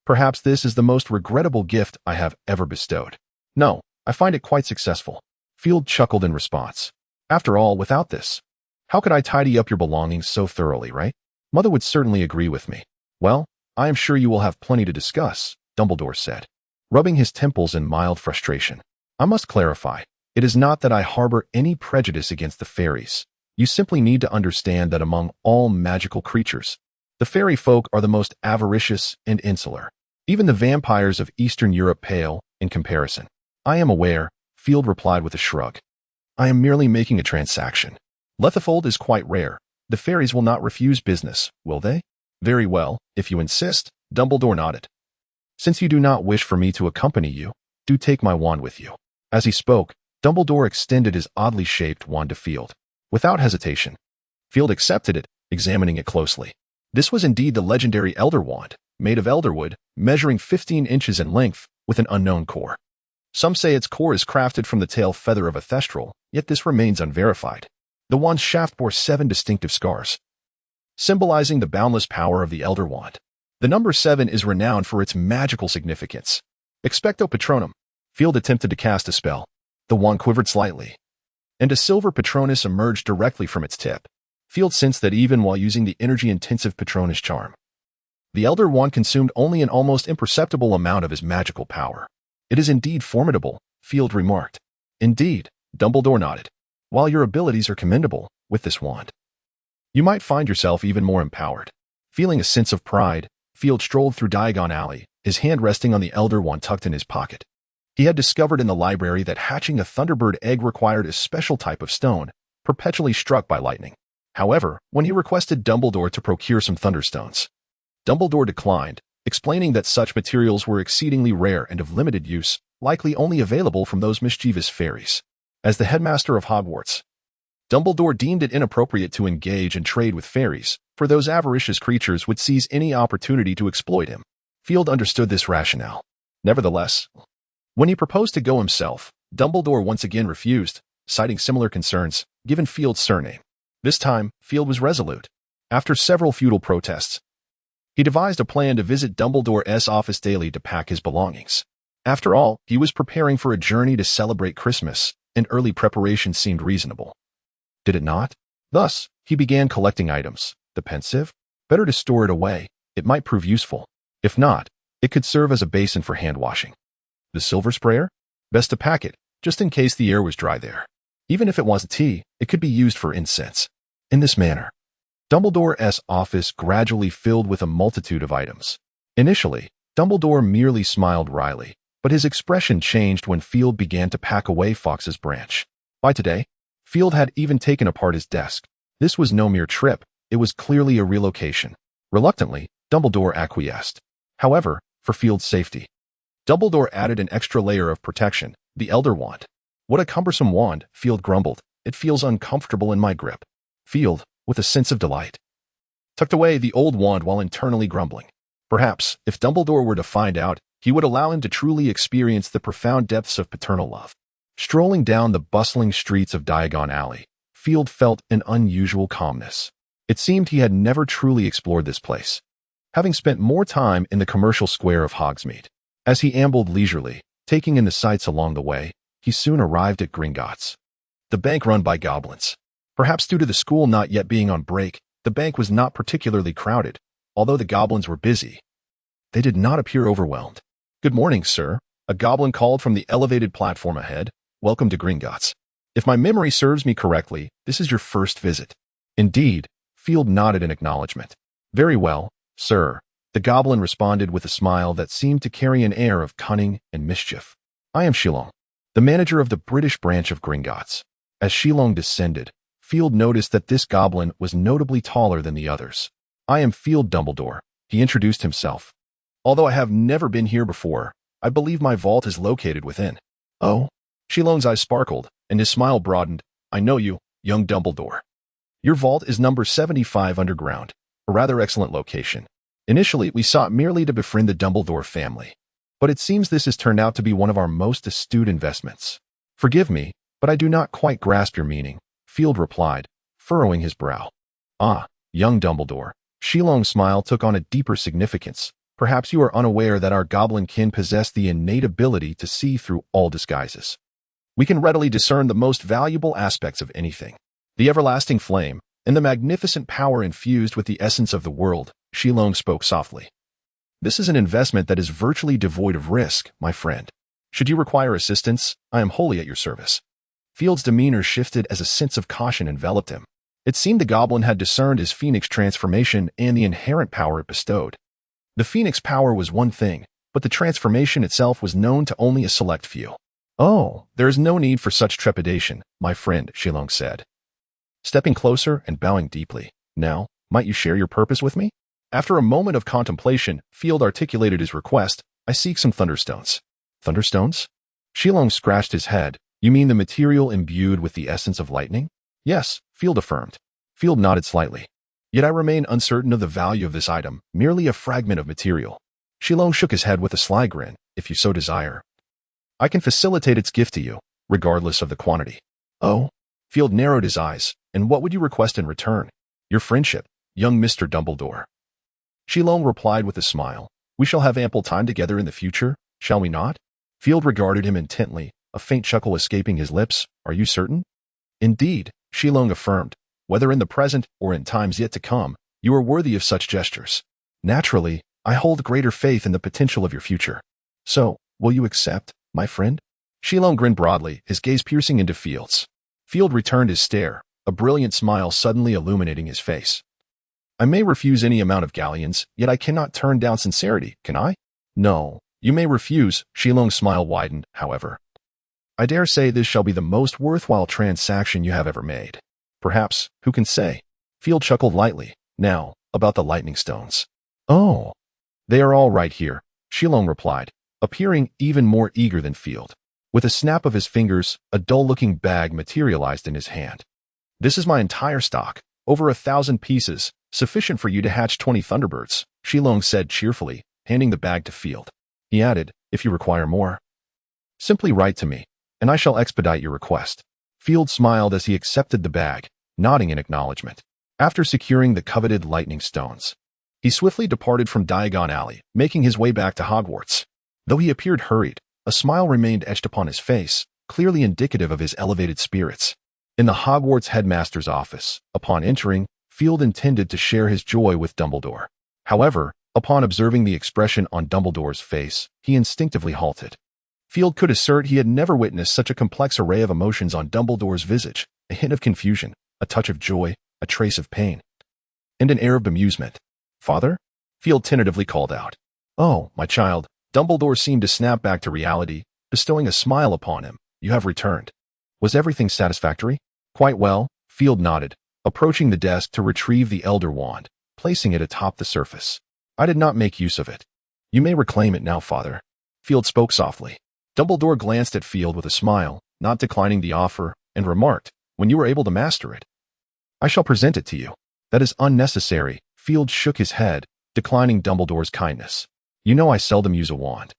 Perhaps this is the most regrettable gift I have ever bestowed. No, I find it quite successful. Field chuckled in response. After all, without this, how could I tidy up your belongings so thoroughly, right? Mother would certainly agree with me. Well, I am sure you will have plenty to discuss, Dumbledore said, rubbing his temples in mild frustration. I must clarify, it is not that I harbor any prejudice against the fairies. You simply need to understand that among all magical creatures, the fairy folk are the most avaricious and insular. Even the vampires of Eastern Europe pale in comparison. I am aware, Field replied with a shrug. I am merely making a transaction. Lethifold is quite rare. The fairies will not refuse business, will they? Very well, if you insist, Dumbledore nodded. Since you do not wish for me to accompany you, do take my wand with you. As he spoke, Dumbledore extended his oddly shaped wand to Field. Without hesitation, Field accepted it, examining it closely. This was indeed the legendary Elder Wand, made of elderwood, measuring 15 inches in length, with an unknown core. Some say its core is crafted from the tail feather of a thestral, yet this remains unverified. The wand's shaft bore 7 distinctive scars, symbolizing the boundless power of the Elder Wand. The number 7 is renowned for its magical significance. Expecto Patronum. Field attempted to cast a spell. The wand quivered slightly, and a silver Patronus emerged directly from its tip. Field sensed that even while using the energy-intensive Patronus charm, the Elder Wand consumed only an almost imperceptible amount of his magical power. It is indeed formidable, Field remarked. Indeed, Dumbledore nodded. While your abilities are commendable, with this wand, you might find yourself even more empowered. Feeling a sense of pride, Field strolled through Diagon Alley, his hand resting on the Elder Wand tucked in his pocket. He had discovered in the library that hatching a Thunderbird egg required a special type of stone, perpetually struck by lightning. However, when he requested Dumbledore to procure some Thunderstones, Dumbledore declined, explaining that such materials were exceedingly rare and of limited use, likely only available from those mischievous fairies. As the headmaster of Hogwarts, Dumbledore deemed it inappropriate to engage and trade with fairies, for those avaricious creatures would seize any opportunity to exploit him. Field understood this rationale. Nevertheless, when he proposed to go himself, Dumbledore once again refused, citing similar concerns, given Field's surname. This time, Field was resolute. After several futile protests, he devised a plan to visit Dumbledore's office daily to pack his belongings. After all, he was preparing for a journey to celebrate Christmas, and early preparation seemed reasonable. Did it not? Thus, he began collecting items. The pensive? Better to store it away. It might prove useful. If not, it could serve as a basin for hand washing. The silver sprayer? Best to pack it, just in case the air was dry there. Even if it wasn't tea, it could be used for incense. In this manner, Dumbledore's office gradually filled with a multitude of items. Initially, Dumbledore merely smiled wryly, but his expression changed when Field began to pack away Fawkes's branch. By today, Field had even taken apart his desk. This was no mere trip, it was clearly a relocation. Reluctantly, Dumbledore acquiesced. However, for Field's safety, Dumbledore added an extra layer of protection, the Elder Wand. What a cumbersome wand, Field grumbled. It feels uncomfortable in my grip. Field, with a sense of delight, tucked away the old wand while internally grumbling. Perhaps, if Dumbledore were to find out, he would allow him to truly experience the profound depths of paternal love. Strolling down the bustling streets of Diagon Alley, Field felt an unusual calmness. It seemed he had never truly explored this place, having spent more time in the commercial square of Hogsmeade. As he ambled leisurely, taking in the sights along the way, he soon arrived at Gringotts, the bank run by goblins. Perhaps due to the school not yet being on break, the bank was not particularly crowded, although the goblins were busy. They did not appear overwhelmed. "Good morning, sir," a goblin called from the elevated platform ahead. "Welcome to Gringotts. If my memory serves me correctly, this is your first visit." "Indeed," Field nodded in acknowledgement. "Very well, sir," the goblin responded with a smile that seemed to carry an air of cunning and mischief. "I am Shillong, the manager of the British branch of Gringotts." As Shillong descended, Field noticed that this goblin was notably taller than the others. "I am Field Dumbledore," he introduced himself. "Although I have never been here before, I believe my vault is located within." "Oh?" Shillong's eyes sparkled, and his smile broadened. "I know you, young Dumbledore. Your vault is number 75 underground, a rather excellent location. Initially, we sought merely to befriend the Dumbledore family, but it seems this has turned out to be one of our most astute investments." "Forgive me, but I do not quite grasp your meaning," Field replied, furrowing his brow. "Ah, young Dumbledore." Shillong's smile took on a deeper significance. "Perhaps you are unaware that our goblin kin possess the innate ability to see through all disguises. We can readily discern the most valuable aspects of anything. The everlasting flame, and the magnificent power infused with the essence of the world," Shillong spoke softly. "This is an investment that is virtually devoid of risk, my friend. Should you require assistance, I am wholly at your service." Field's demeanor shifted as a sense of caution enveloped him. It seemed the goblin had discerned his phoenix transformation and the inherent power it bestowed. The phoenix power was one thing, but the transformation itself was known to only a select few. "Oh, there is no need for such trepidation, my friend," Shillong said, stepping closer and bowing deeply. "Now, might you share your purpose with me?" After a moment of contemplation, Field articulated his request. "I seek some thunderstones." "Thunderstones?" Shillong scratched his head. "You mean the material imbued with the essence of lightning?" "Yes," Field affirmed. Field nodded slightly. "Yet I remain uncertain of the value of this item, merely a fragment of material." Shillong shook his head with a sly grin. "If you so desire, I can facilitate its gift to you, regardless of the quantity." "Oh?" Field narrowed his eyes. "And what would you request in return?" "Your friendship, young Mr. Dumbledore." Shillong replied with a smile. "We shall have ample time together in the future, shall we not?" Field regarded him intently, a faint chuckle escaping his lips. "Are you certain?" "Indeed," Shillong affirmed. "Whether in the present or in times yet to come, you are worthy of such gestures. Naturally, I hold greater faith in the potential of your future. So, will you accept, my friend?" Shillong grinned broadly, his gaze piercing into Field's. Field returned his stare, a brilliant smile suddenly illuminating his face. "I may refuse any amount of galleons, yet I cannot turn down sincerity, can I?" "No, you may refuse." Shillong's smile widened, however. "I dare say this shall be the most worthwhile transaction you have ever made. Perhaps, who can say?" Field chuckled lightly. "Now, about the lightning stones." "Oh, they are all right here," Shillong replied, appearing even more eager than Field. With a snap of his fingers, a dull-looking bag materialized in his hand. "This is my entire stock, over 1,000 pieces, sufficient for you to hatch 20 Thunderbirds," Shillong said cheerfully, handing the bag to Field. He added, "If you require more, simply write to me, and I shall expedite your request." Field smiled as he accepted the bag, nodding in acknowledgement. After securing the coveted lightning stones, he swiftly departed from Diagon Alley, making his way back to Hogwarts. Though he appeared hurried, a smile remained etched upon his face, clearly indicative of his elevated spirits. In the Hogwarts headmaster's office, upon entering, Field intended to share his joy with Dumbledore. However, upon observing the expression on Dumbledore's face, he instinctively halted. Field could assert he had never witnessed such a complex array of emotions on Dumbledore's visage, a hint of confusion, a touch of joy, a trace of pain, and an air of bemusement. "Father?" Field tentatively called out. "Oh, my child." Dumbledore seemed to snap back to reality, bestowing a smile upon him. "You have returned. Was everything satisfactory?" "Quite well," Field nodded, approaching the desk to retrieve the Elder Wand, placing it atop the surface. "I did not make use of it. You may reclaim it now, Father." Field spoke softly. Dumbledore glanced at Field with a smile, not declining the offer, and remarked, "When you are able to master it, I shall present it to you." "That is unnecessary." Field shook his head, declining Dumbledore's kindness. "You know I seldom use a wand.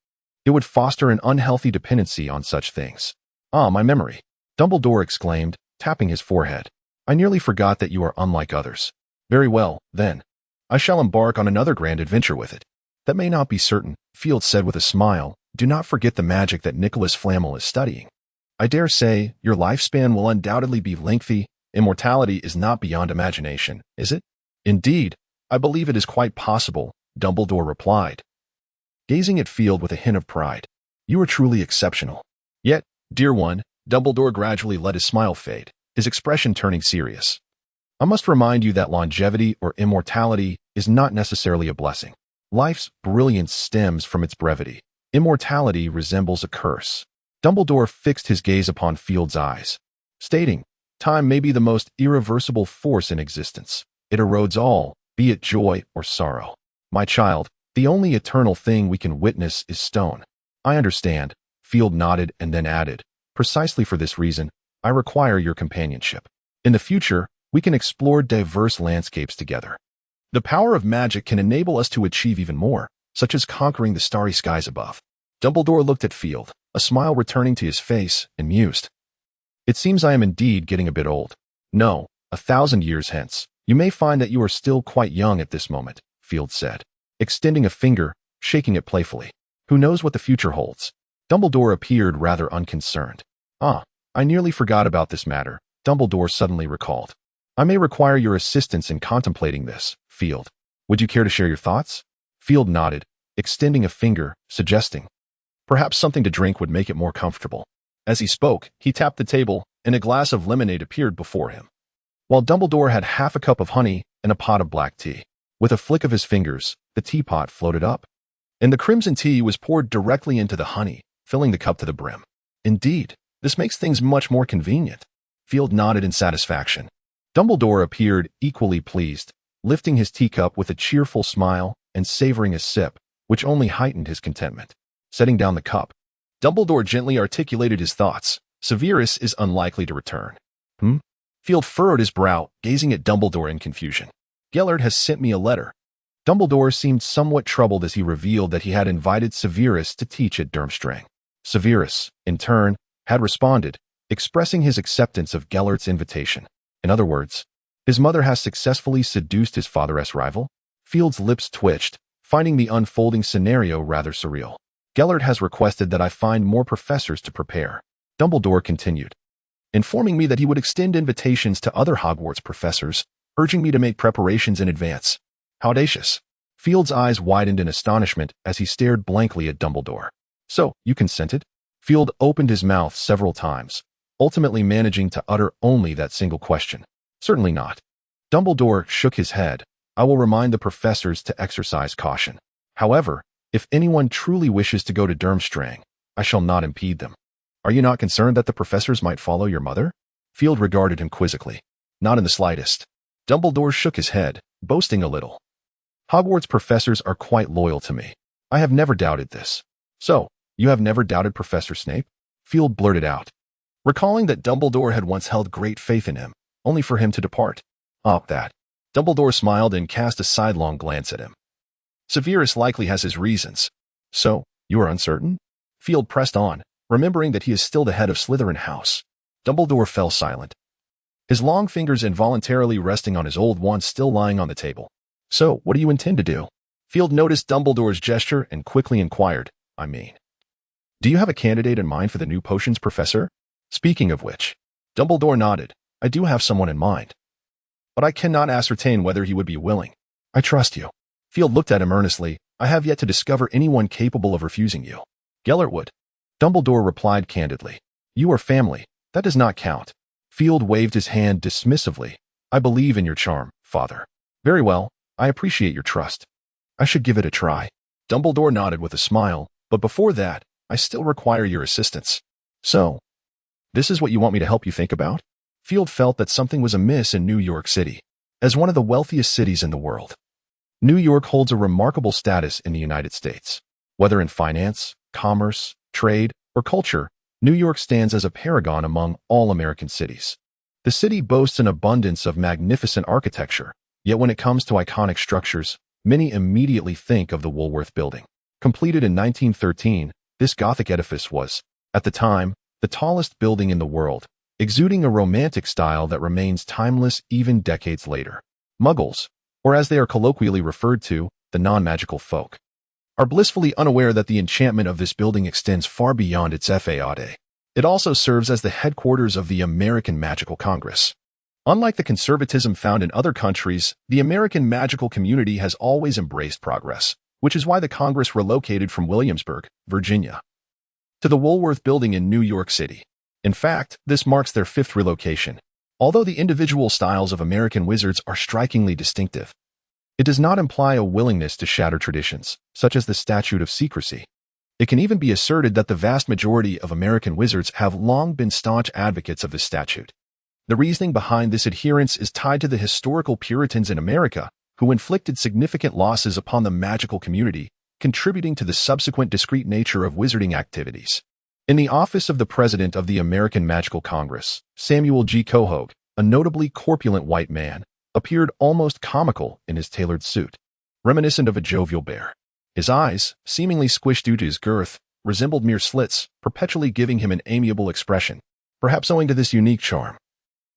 It would foster an unhealthy dependency on such things." "Ah, my memory!" Dumbledore exclaimed, tapping his forehead. I nearly forgot that you are unlike others. Very well, then. I shall embark on another grand adventure with it. That may not be certain, Field said with a smile. Do not forget the magic that Nicholas Flamel is studying. I dare say your lifespan will undoubtedly be lengthy. Immortality is not beyond imagination, is it? Indeed, I believe it is quite possible, Dumbledore replied, gazing at Field with a hint of pride. You are truly exceptional. Yet, dear one, Dumbledore gradually let his smile fade, his expression turning serious. I must remind you that longevity or immortality is not necessarily a blessing. Life's brilliance stems from its brevity. Immortality resembles a curse. Dumbledore fixed his gaze upon Field's eyes, stating, Time may be the most irreversible force in existence. It erodes all, be it joy or sorrow. My child, the only eternal thing we can witness is stone. I understand, Field nodded and then added, precisely for this reason, I require your companionship. In the future, we can explore diverse landscapes together. The power of magic can enable us to achieve even more, such as conquering the starry skies above. Dumbledore looked at Field, a smile returning to his face, and mused. It seems I am indeed getting a bit old. No, 1,000 years hence, you may find that you are still quite young at this moment, Field said, extending a finger, shaking it playfully. Who knows what the future holds? Dumbledore appeared rather unconcerned. I nearly forgot about this matter, Dumbledore suddenly recalled. I may require your assistance in contemplating this, Field. Would you care to share your thoughts? Field nodded, extending a finger, suggesting, perhaps something to drink would make it more comfortable. As he spoke, he tapped the table, and a glass of lemonade appeared before him, while Dumbledore had half a cup of honey and a pot of black tea. With a flick of his fingers, the teapot floated up, and the crimson tea was poured directly into the honey, filling the cup to the brim. Indeed, this makes things much more convenient. Field nodded in satisfaction. Dumbledore appeared equally pleased, lifting his teacup with a cheerful smile and savoring a sip, which only heightened his contentment. Setting down the cup, Dumbledore gently articulated his thoughts. Severus is unlikely to return. Field furrowed his brow, gazing at Dumbledore in confusion. Gellert has sent me a letter. Dumbledore seemed somewhat troubled as he revealed that he had invited Severus to teach at Durmstrang. Severus, in turn, had responded, expressing his acceptance of Gellert's invitation. In other words, his mother has successfully seduced his father's rival? Field's lips twitched, finding the unfolding scenario rather surreal. Gellert has requested that I find more professors to prepare. Dumbledore continued, informing me that he would extend invitations to other Hogwarts professors, urging me to make preparations in advance. How audacious. Field's eyes widened in astonishment as he stared blankly at Dumbledore. So, you consented? Field opened his mouth several times, ultimately managing to utter only that single question. Certainly not. Dumbledore shook his head. I will remind the professors to exercise caution. However, if anyone truly wishes to go to Durmstrang, I shall not impede them. Are you not concerned that the professors might follow your mother? Field regarded him quizzically. Not in the slightest. Dumbledore shook his head, boasting a little. Hogwarts professors are quite loyal to me. I have never doubted this. So, you have never doubted Professor Snape? Field blurted out, recalling that Dumbledore had once held great faith in him, only for him to depart. That. Dumbledore smiled and cast a sidelong glance at him. Severus likely has his reasons. So, you are uncertain? Field pressed on, remembering that he is still the head of Slytherin House. Dumbledore fell silent, his long fingers involuntarily resting on his old wand still lying on the table. So, what do you intend to do? Field noticed Dumbledore's gesture and quickly inquired, do you have a candidate in mind for the new potions professor? Speaking of which, Dumbledore nodded. I do have someone in mind, but I cannot ascertain whether he would be willing. I trust you. Field looked at him earnestly. I have yet to discover anyone capable of refusing you. Gellert would. Dumbledore replied candidly. You are family. That does not count. Field waved his hand dismissively. I believe in your charm, father. Very well. I appreciate your trust. I should give it a try. Dumbledore nodded with a smile, but before that, I still require your assistance. So, this is what you want me to help you think about? Field felt that something was amiss in New York City. As one of the wealthiest cities in the world, New York holds a remarkable status in the United States. Whether in finance, commerce, trade, or culture, New York stands as a paragon among all American cities. The city boasts an abundance of magnificent architecture, yet when it comes to iconic structures, many immediately think of the Woolworth Building. Completed in 1913, this Gothic edifice was, at the time, the tallest building in the world, exuding a romantic style that remains timeless even decades later. Muggles, or as they are colloquially referred to, the non-magical folk, are blissfully unaware that the enchantment of this building extends far beyond its facade. It also serves as the headquarters of the American Magical Congress. Unlike the conservatism found in other countries, the American magical community has always embraced progress, which is why the Congress relocated from Williamsburg, Virginia, to the Woolworth Building in New York City. In fact, this marks their 5th relocation. Although the individual styles of American wizards are strikingly distinctive, it does not imply a willingness to shatter traditions, such as the statute of secrecy. It can even be asserted that the vast majority of American wizards have long been staunch advocates of this statute. The reasoning behind this adherence is tied to the historical Puritans in America, who inflicted significant losses upon the magical community, contributing to the subsequent discrete nature of wizarding activities. In the office of the President of the American Magical Congress, Samuel G. Quahog, a notably corpulent white man, appeared almost comical in his tailored suit, reminiscent of a jovial bear. His eyes, seemingly squished due to his girth, resembled mere slits, perpetually giving him an amiable expression, perhaps owing to this unique charm.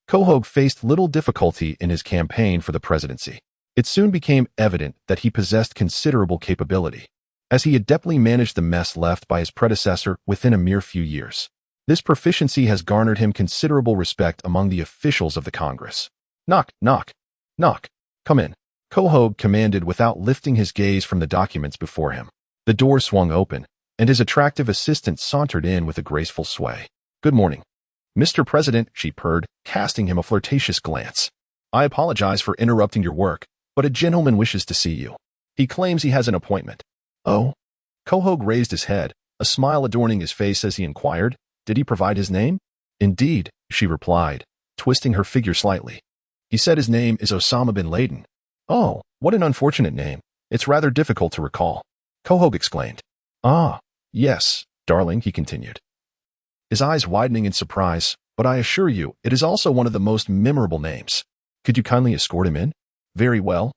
Quahog faced little difficulty in his campaign for the presidency. It soon became evident that he possessed considerable capability, as he adeptly managed the mess left by his predecessor within a mere few years. This proficiency has garnered him considerable respect among the officials of the Congress. Knock, knock, knock. Come in, Quahog commanded without lifting his gaze from the documents before him. The door swung open, and his attractive assistant sauntered in with a graceful sway. Good morning, Mr. President, she purred, casting him a flirtatious glance. I apologize for interrupting your work, but a gentleman wishes to see you. He claims he has an appointment. Oh? Quahog raised his head, a smile adorning his face as he inquired, did he provide his name? Indeed, she replied, twisting her figure slightly. He said his name is Osama bin Laden. Oh, what an unfortunate name. It's rather difficult to recall. Quahog exclaimed. Ah, yes, darling, he continued, his eyes widening in surprise, but I assure you, it is also one of the most memorable names. Could you kindly escort him in? Very well.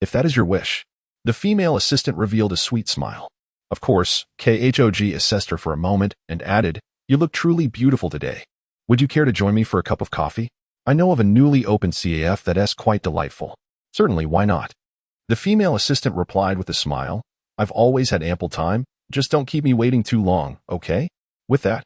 If that is your wish. The female assistant revealed a sweet smile. Of course, Khog assessed her for a moment and added, you look truly beautiful today. Would you care to join me for a cup of coffee? I know of a newly opened CAF that's quite delightful. Certainly, why not? The female assistant replied with a smile. I've always had ample time. Just don't keep me waiting too long, okay? With that,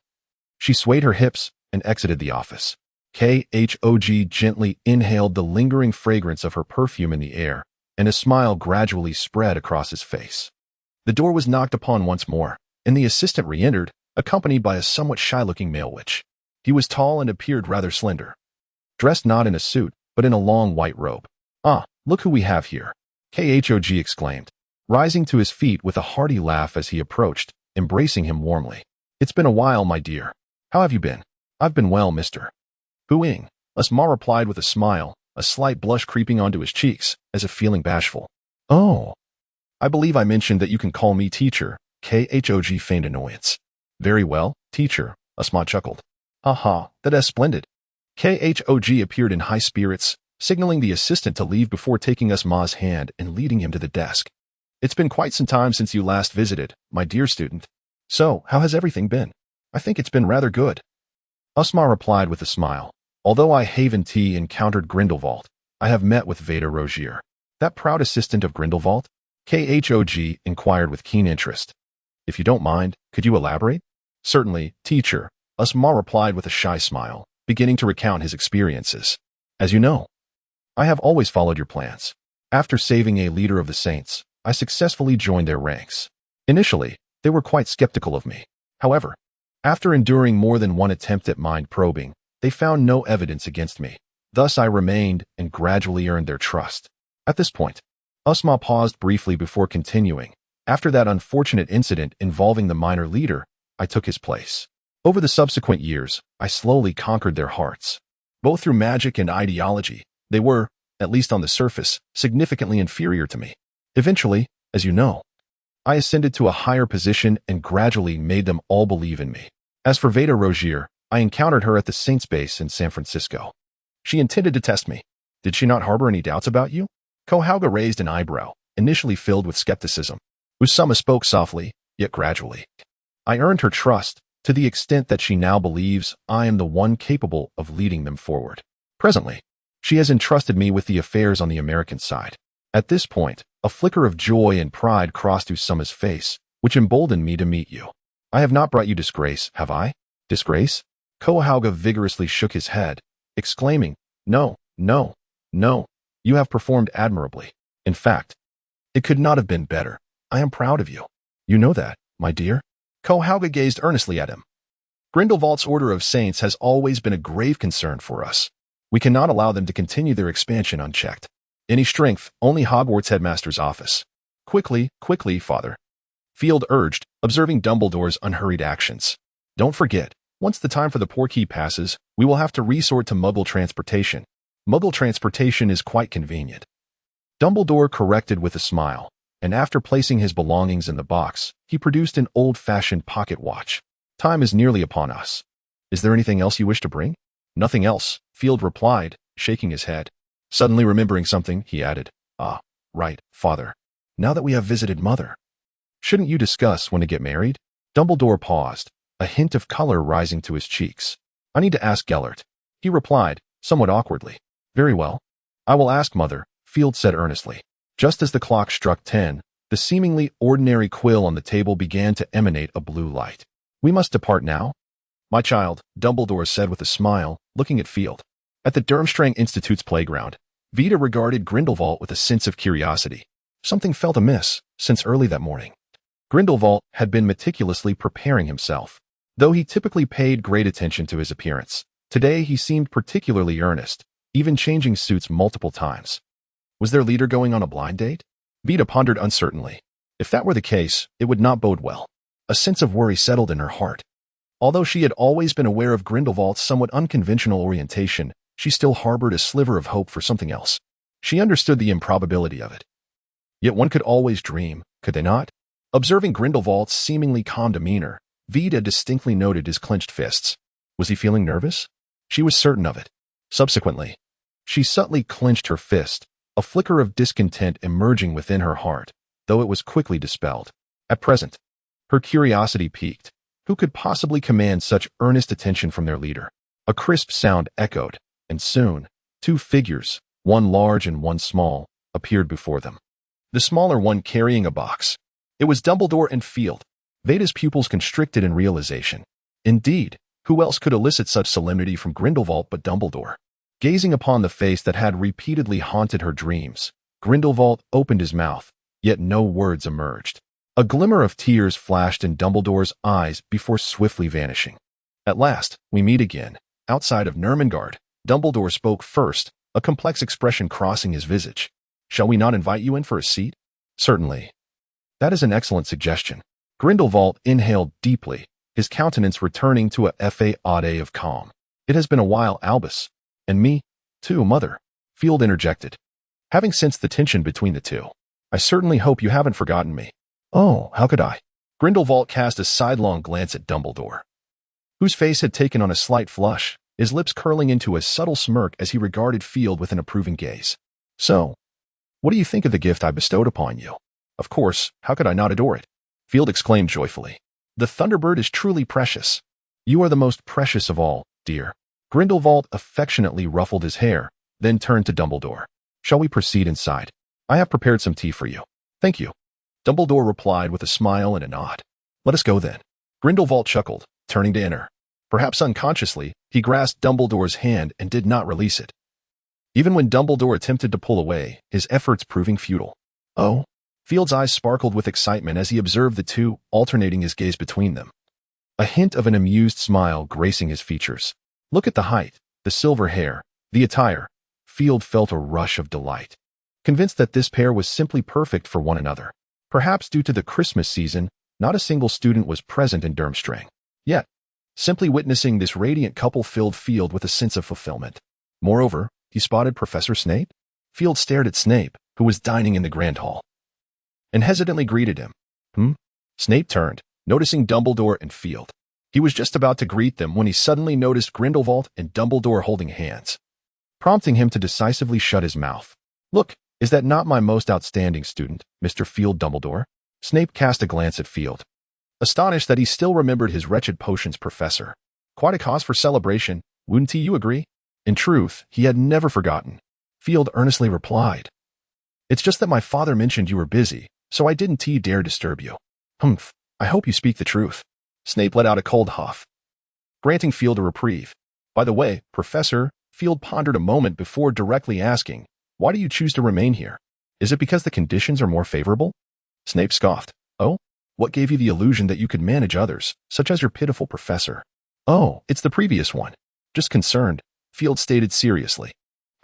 she swayed her hips and exited the office. Khog gently inhaled the lingering fragrance of her perfume in the air, and a smile gradually spread across his face. The door was knocked upon once more, and the assistant re-entered, accompanied by a somewhat shy-looking male witch. He was tall and appeared rather slender, dressed not in a suit, but in a long white robe. Ah, look who we have here, Khog exclaimed, rising to his feet with a hearty laugh as he approached, embracing him warmly. It's been a while, my dear. How have you been? I've been well, Mr. Hooing, Asma replied with a smile, a slight blush creeping onto his cheeks, as if feeling bashful. Oh, I believe I mentioned that you can call me teacher, Khog feigned annoyance. Very well, teacher, Asma chuckled. Aha, that is splendid. Khog appeared in high spirits, signaling the assistant to leave before taking Asma's hand and leading him to the desk. It's been quite some time since you last visited, my dear student. So, how has everything been? I think it's been rather good. Asma replied with a smile. Although I haven't encountered Grindelwald, I have met with Veda Rogier. That proud assistant of Grindelwald? Khog inquired with keen interest. If you don't mind, could you elaborate? Certainly, teacher, Asma replied with a shy smile, beginning to recount his experiences. As you know, I have always followed your plans. After saving a leader of the saints, I successfully joined their ranks. Initially, they were quite skeptical of me. However, after enduring more than one attempt at mind probing, they found no evidence against me. Thus I remained and gradually earned their trust. At this point, Asma paused briefly before continuing. After that unfortunate incident involving the minor leader, I took his place. Over the subsequent years, I slowly conquered their hearts. Both through magic and ideology, they were, at least on the surface, significantly inferior to me. Eventually, as you know, I ascended to a higher position and gradually made them all believe in me. As for Veda Rogier, I encountered her at the Saints base in San Francisco. She intended to test me. Did she not harbor any doubts about you? Quahog raised an eyebrow, initially filled with skepticism. Usama spoke softly, yet gradually. I earned her trust, to the extent that she now believes I am the one capable of leading them forward. Presently, she has entrusted me with the affairs on the American side. At this point, a flicker of joy and pride crossed Usama's face, which emboldened me to meet you. I have not brought you disgrace, have I? Disgrace? Koahauga vigorously shook his head, exclaiming, No, no, no, you have performed admirably. In fact, it could not have been better. I am proud of you. You know that, my dear? Koahauga gazed earnestly at him. Grindelwald's Order of Saints has always been a grave concern for us. We cannot allow them to continue their expansion unchecked. Any strength, only Hogwarts headmaster's office. Quickly, quickly, father. Field urged, observing Dumbledore's unhurried actions. Don't forget, once the time for the Portkey passes, we will have to resort to Muggle transportation. Muggle transportation is quite convenient. Dumbledore corrected with a smile, and after placing his belongings in the box, he produced an old-fashioned pocket watch. Time is nearly upon us. Is there anything else you wish to bring? Nothing else, Field replied, shaking his head. Suddenly remembering something, he added, Ah, right, father. Now that we have visited Mother. Shouldn't you discuss when to get married? Dumbledore paused, a hint of color rising to his cheeks. I need to ask Gellert. He replied, somewhat awkwardly. Very well. I will ask Mother, Field said earnestly. Just as the clock struck 10, the seemingly ordinary quill on the table began to emanate a blue light. We must depart now? My child, Dumbledore said with a smile, looking at Field. At the Durmstrang Institute's playground, Vita regarded Grindelwald with a sense of curiosity. Something felt amiss, since early that morning. Grindelwald had been meticulously preparing himself. Though he typically paid great attention to his appearance, today he seemed particularly earnest, even changing suits multiple times. Was their leader going on a blind date? Vita pondered uncertainly. If that were the case, it would not bode well. A sense of worry settled in her heart. Although she had always been aware of Grindelwald's somewhat unconventional orientation, she still harbored a sliver of hope for something else. She understood the improbability of it. Yet one could always dream, could they not? Observing Grindelwald's seemingly calm demeanor, Vita distinctly noted his clenched fists. Was he feeling nervous? She was certain of it. Subsequently, she subtly clenched her fist, a flicker of discontent emerging within her heart, though it was quickly dispelled. At present, her curiosity piqued. Who could possibly command such earnest attention from their leader? A crisp sound echoed, and soon, two figures, one large and one small, appeared before them. The smaller one carrying a box. It was Dumbledore and Field. Vita's pupils constricted in realization. Indeed, who else could elicit such solemnity from Grindelwald but Dumbledore? Gazing upon the face that had repeatedly haunted her dreams, Grindelwald opened his mouth, yet no words emerged. A glimmer of tears flashed in Dumbledore's eyes before swiftly vanishing. At last, we meet again. Outside of Nurmengard, Dumbledore spoke first, a complex expression crossing his visage. Shall we not invite you in for a seat? Certainly. That is an excellent suggestion. Grindelwald inhaled deeply, his countenance returning to a fa-ade of calm. It has been a while, Albus. And me, too, Mother, Field interjected. Having sensed the tension between the two, I certainly hope you haven't forgotten me. Oh, how could I? Grindelwald cast a sidelong glance at Dumbledore, whose face had taken on a slight flush, his lips curling into a subtle smirk as he regarded Field with an approving gaze. So, what do you think of the gift I bestowed upon you? Of course, how could I not adore it? Field exclaimed joyfully. The Thunderbird is truly precious. You are the most precious of all, dear. Grindelwald affectionately ruffled his hair, then turned to Dumbledore. Shall we proceed inside? I have prepared some tea for you. Thank you. Dumbledore replied with a smile and a nod. Let us go then. Grindelwald chuckled, turning to enter. Perhaps unconsciously, he grasped Dumbledore's hand and did not release it. Even when Dumbledore attempted to pull away, his efforts proving futile. Oh? Field's eyes sparkled with excitement as he observed the two, alternating his gaze between them. A hint of an amused smile gracing his features. Look at the height, the silver hair, the attire. Field felt a rush of delight, convinced that this pair was simply perfect for one another. Perhaps due to the Christmas season, not a single student was present in Durmstrang. Yet, simply witnessing this radiant couple filled Field with a sense of fulfillment. Moreover, he spotted Professor Snape. Field stared at Snape, who was dining in the grand hall, and hesitantly greeted him. Snape turned, noticing Dumbledore and Field. He was just about to greet them when he suddenly noticed Grindelwald and Dumbledore holding hands, prompting him to decisively shut his mouth. Look, is that not my most outstanding student, Mr. Field Dumbledore? Snape cast a glance at Field. astonished that he still remembered his wretched potions professor. Quite a cause for celebration, wouldn't you agree? In truth, he had never forgotten. Field earnestly replied. It's just that my father mentioned you were busy, so I didn't dare disturb you. Humph, I hope you speak the truth. Snape let out a cold huff, granting Field a reprieve. By the way, Professor, Field pondered a moment before directly asking, why do you choose to remain here? Is it because the conditions are more favorable? Snape scoffed. Oh? What gave you the illusion that you could manage others, such as your pitiful professor? Oh, it's the previous one. Just concerned, Field stated seriously.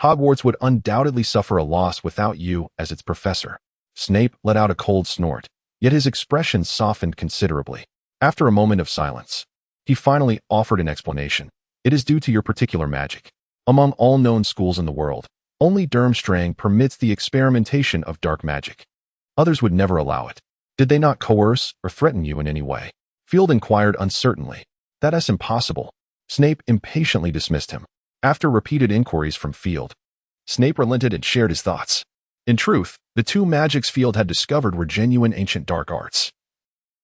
Hogwarts would undoubtedly suffer a loss without you as its professor. Snape let out a cold snort, yet his expression softened considerably. After a moment of silence, he finally offered an explanation. It is due to your particular magic. Among all known schools in the world, only Durmstrang permits the experimentation of dark magic. Others would never allow it. Did they not coerce or threaten you in any way? Field inquired uncertainly. That is impossible. Snape impatiently dismissed him. After repeated inquiries from Field, Snape relented and shared his thoughts. In truth, the two magics Field had discovered were genuine ancient dark arts.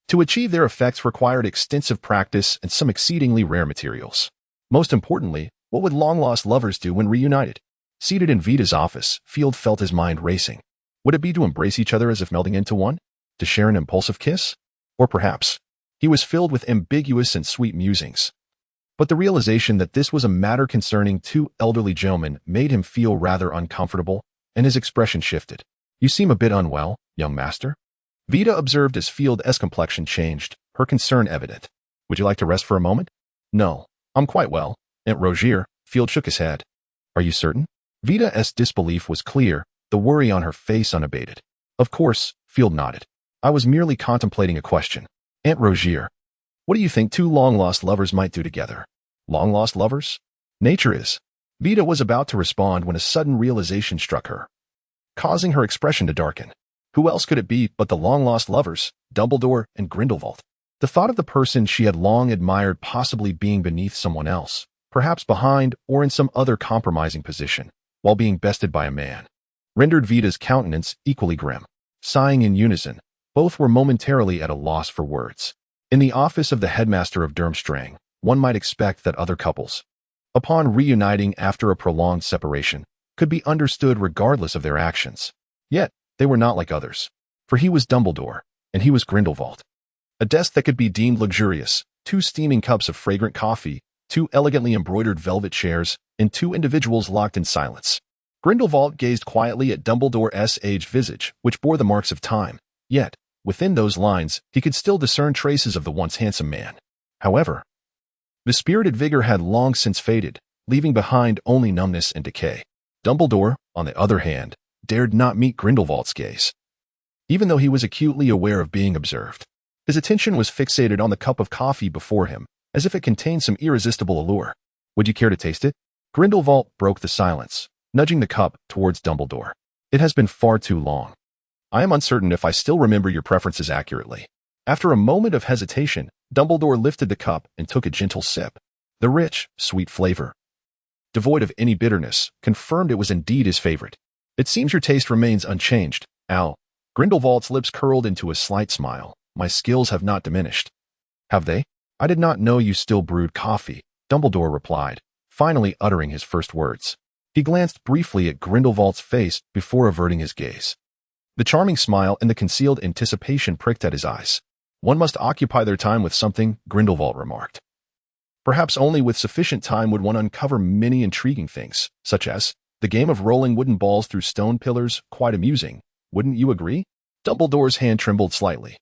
To achieve their effects required extensive practice and some exceedingly rare materials. Most importantly, what would long-lost lovers do when reunited? Seated in Vita's office, Field felt his mind racing. Would it be to embrace each other as if melding into one? To share an impulsive kiss? Or perhaps, he was filled with ambiguous and sweet musings. But the realization that this was a matter concerning two elderly gentlemen made him feel rather uncomfortable, and his expression shifted. You seem a bit unwell, young master. Vita observed as Field's complexion changed, her concern evident. Would you like to rest for a moment? No, I'm quite well. Aunt Rogier, Field shook his head. Are you certain? Vita's disbelief was clear, the worry on her face unabated. Of course, Field nodded. I was merely contemplating a question. Aunt Rogier, what do you think two long-lost lovers might do together? Long-lost lovers? Nature is. Vita was about to respond when a sudden realization struck her, causing her expression to darken. Who else could it be but the long-lost lovers, Dumbledore and Grindelwald? The thought of the person she had long admired possibly being beneath someone else, perhaps behind or in some other compromising position, while being bested by a man, rendered Vita's countenance equally grim. Sighing in unison, both were momentarily at a loss for words. In the office of the headmaster of Durmstrang, one might expect that other couples, upon reuniting after a prolonged separation, could be understood regardless of their actions. Yet, they were not like others, for he was Dumbledore, and he was Grindelwald. A desk that could be deemed luxurious, 2 steaming cups of fragrant coffee, 2 elegantly embroidered velvet chairs, and 2 individuals locked in silence. Grindelwald gazed quietly at Dumbledore's aged visage, which bore the marks of time. Yet, within those lines, he could still discern traces of the once handsome man. However, the spirited vigor had long since faded, leaving behind only numbness and decay. Dumbledore, on the other hand, dared not meet Grindelwald's gaze. Even though he was acutely aware of being observed, his attention was fixated on the cup of coffee before him, as if it contained some irresistible allure. Would you care to taste it? Grindelwald broke the silence, nudging the cup towards Dumbledore. It has been far too long. I am uncertain if I still remember your preferences accurately. After a moment of hesitation, Dumbledore lifted the cup and took a gentle sip. The rich, sweet flavor, devoid of any bitterness, confirmed it was indeed his favorite. It seems your taste remains unchanged, Al. Grindelwald's lips curled into a slight smile. My skills have not diminished. Have they? I did not know you still brewed coffee, Dumbledore replied, finally uttering his first words. He glanced briefly at Grindelwald's face before averting his gaze. The charming smile and the concealed anticipation pricked at his eyes. One must occupy their time with something, Grindelwald remarked. Perhaps only with sufficient time would one uncover many intriguing things, such as the game of rolling wooden balls through stone pillars, quite amusing. Wouldn't you agree? Dumbledore's hand trembled slightly,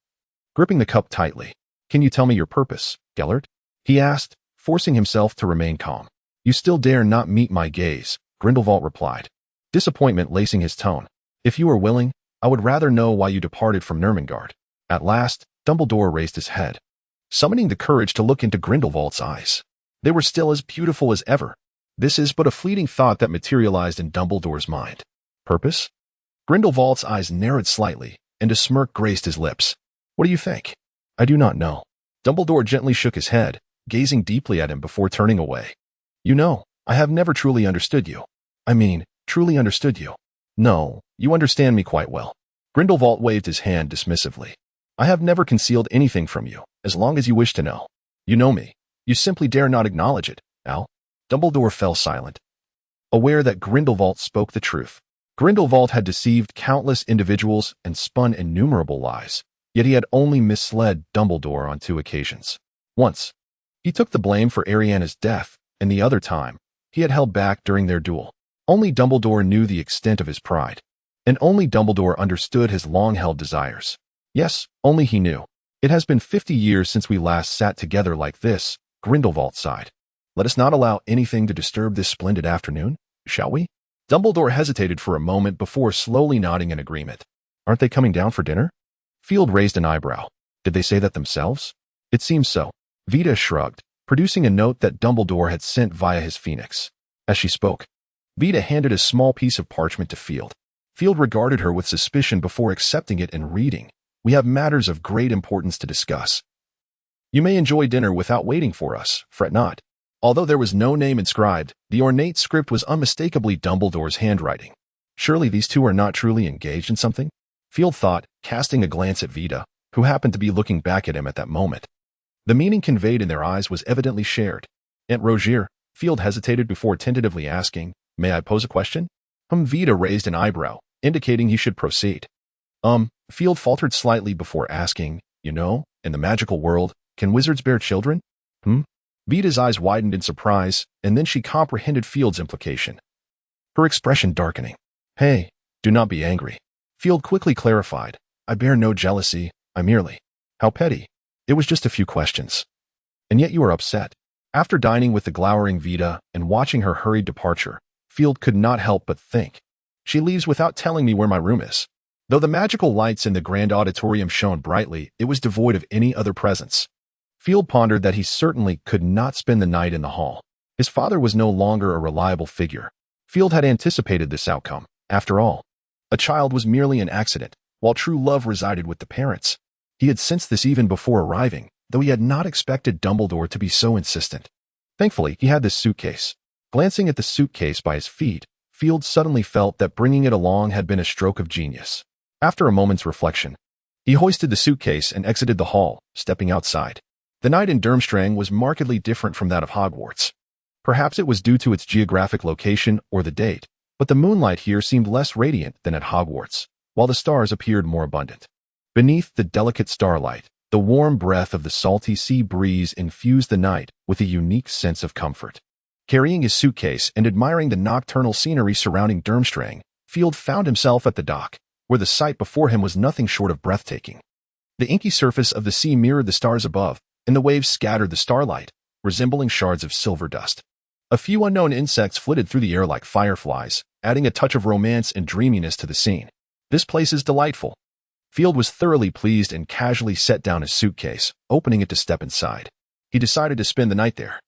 gripping the cup tightly. Can you tell me your purpose, Gellert? He asked, forcing himself to remain calm. You still dare not meet my gaze, Grindelwald replied, disappointment lacing his tone. If you are willing, I would rather know why you departed from Nurmengard. At last, Dumbledore raised his head, summoning the courage to look into Grindelwald's eyes. They were still as beautiful as ever. This is but a fleeting thought that materialized in Dumbledore's mind. Purpose? Grindelwald's eyes narrowed slightly, and a smirk graced his lips. What do you think? I do not know. Dumbledore gently shook his head, gazing deeply at him before turning away. You know, I have never truly understood you. I mean, truly understood you. No, you understand me quite well. Grindelwald waved his hand dismissively. I have never concealed anything from you, As long as you wish to know. You know me. You simply dare not acknowledge it, Al. Dumbledore fell silent, aware that Grindelwald spoke the truth. Grindelwald had deceived countless individuals and spun innumerable lies, yet he had only misled Dumbledore on 2 occasions. Once, he took the blame for Ariana's death, and the other time, he had held back during their duel. Only Dumbledore knew the extent of his pride, and only Dumbledore understood his long-held desires. Yes, only he knew. It has been 50 years since we last sat together like this, Grindelwald sighed. Let us not allow anything to disturb this splendid afternoon, shall we? Dumbledore hesitated for a moment before slowly nodding in agreement. Aren't they coming down for dinner? Field raised an eyebrow. Did they say that themselves? It seems so. Vita shrugged, producing a note that Dumbledore had sent via his phoenix. As she spoke, Vita handed a small piece of parchment to Field. Field regarded her with suspicion before accepting it and reading. We have matters of great importance to discuss. You may enjoy dinner without waiting for us, fret not. Although there was no name inscribed, the ornate script was unmistakably Dumbledore's handwriting. Surely these two are not truly engaged in something? Field thought, casting a glance at Vita, who happened to be looking back at him at that moment. The meaning conveyed in their eyes was evidently shared. Aunt Rogier, Field hesitated before tentatively asking, May I pose a question? Vita raised an eyebrow, indicating he should proceed. Field faltered slightly before asking, You know, in the magical world, can wizards bear children? Vita's eyes widened in surprise, and then she comprehended Field's implication. Her expression darkening. Hey, do not be angry. Field quickly clarified. I bear no jealousy, I merely. How petty. It was just a few questions. And yet you are upset. After dining with the glowering Vita and watching her hurried departure, Field could not help but think. She leaves without telling me where my room is. Though the magical lights in the grand auditorium shone brightly, it was devoid of any other presence. Field pondered that he certainly could not spend the night in the hall. His father was no longer a reliable figure. Field had anticipated this outcome. After all, a child was merely an accident, while true love resided with the parents. He had sensed this even before arriving, though he had not expected Dumbledore to be so insistent. Thankfully, he had this suitcase. Glancing at the suitcase by his feet, Field suddenly felt that bringing it along had been a stroke of genius. After a moment's reflection, he hoisted the suitcase and exited the hall, stepping outside. The night in Durmstrang was markedly different from that of Hogwarts. Perhaps it was due to its geographic location or the date, but the moonlight here seemed less radiant than at Hogwarts, while the stars appeared more abundant. Beneath the delicate starlight, the warm breath of the salty sea breeze infused the night with a unique sense of comfort. Carrying his suitcase and admiring the nocturnal scenery surrounding Durmstrang, Field found himself at the dock, where the sight before him was nothing short of breathtaking. The inky surface of the sea mirrored the stars above, and the waves scattered the starlight, resembling shards of silver dust. A few unknown insects flitted through the air like fireflies, adding a touch of romance and dreaminess to the scene. This place is delightful. Field was thoroughly pleased and casually set down his suitcase, opening it to step inside. He decided to spend the night there.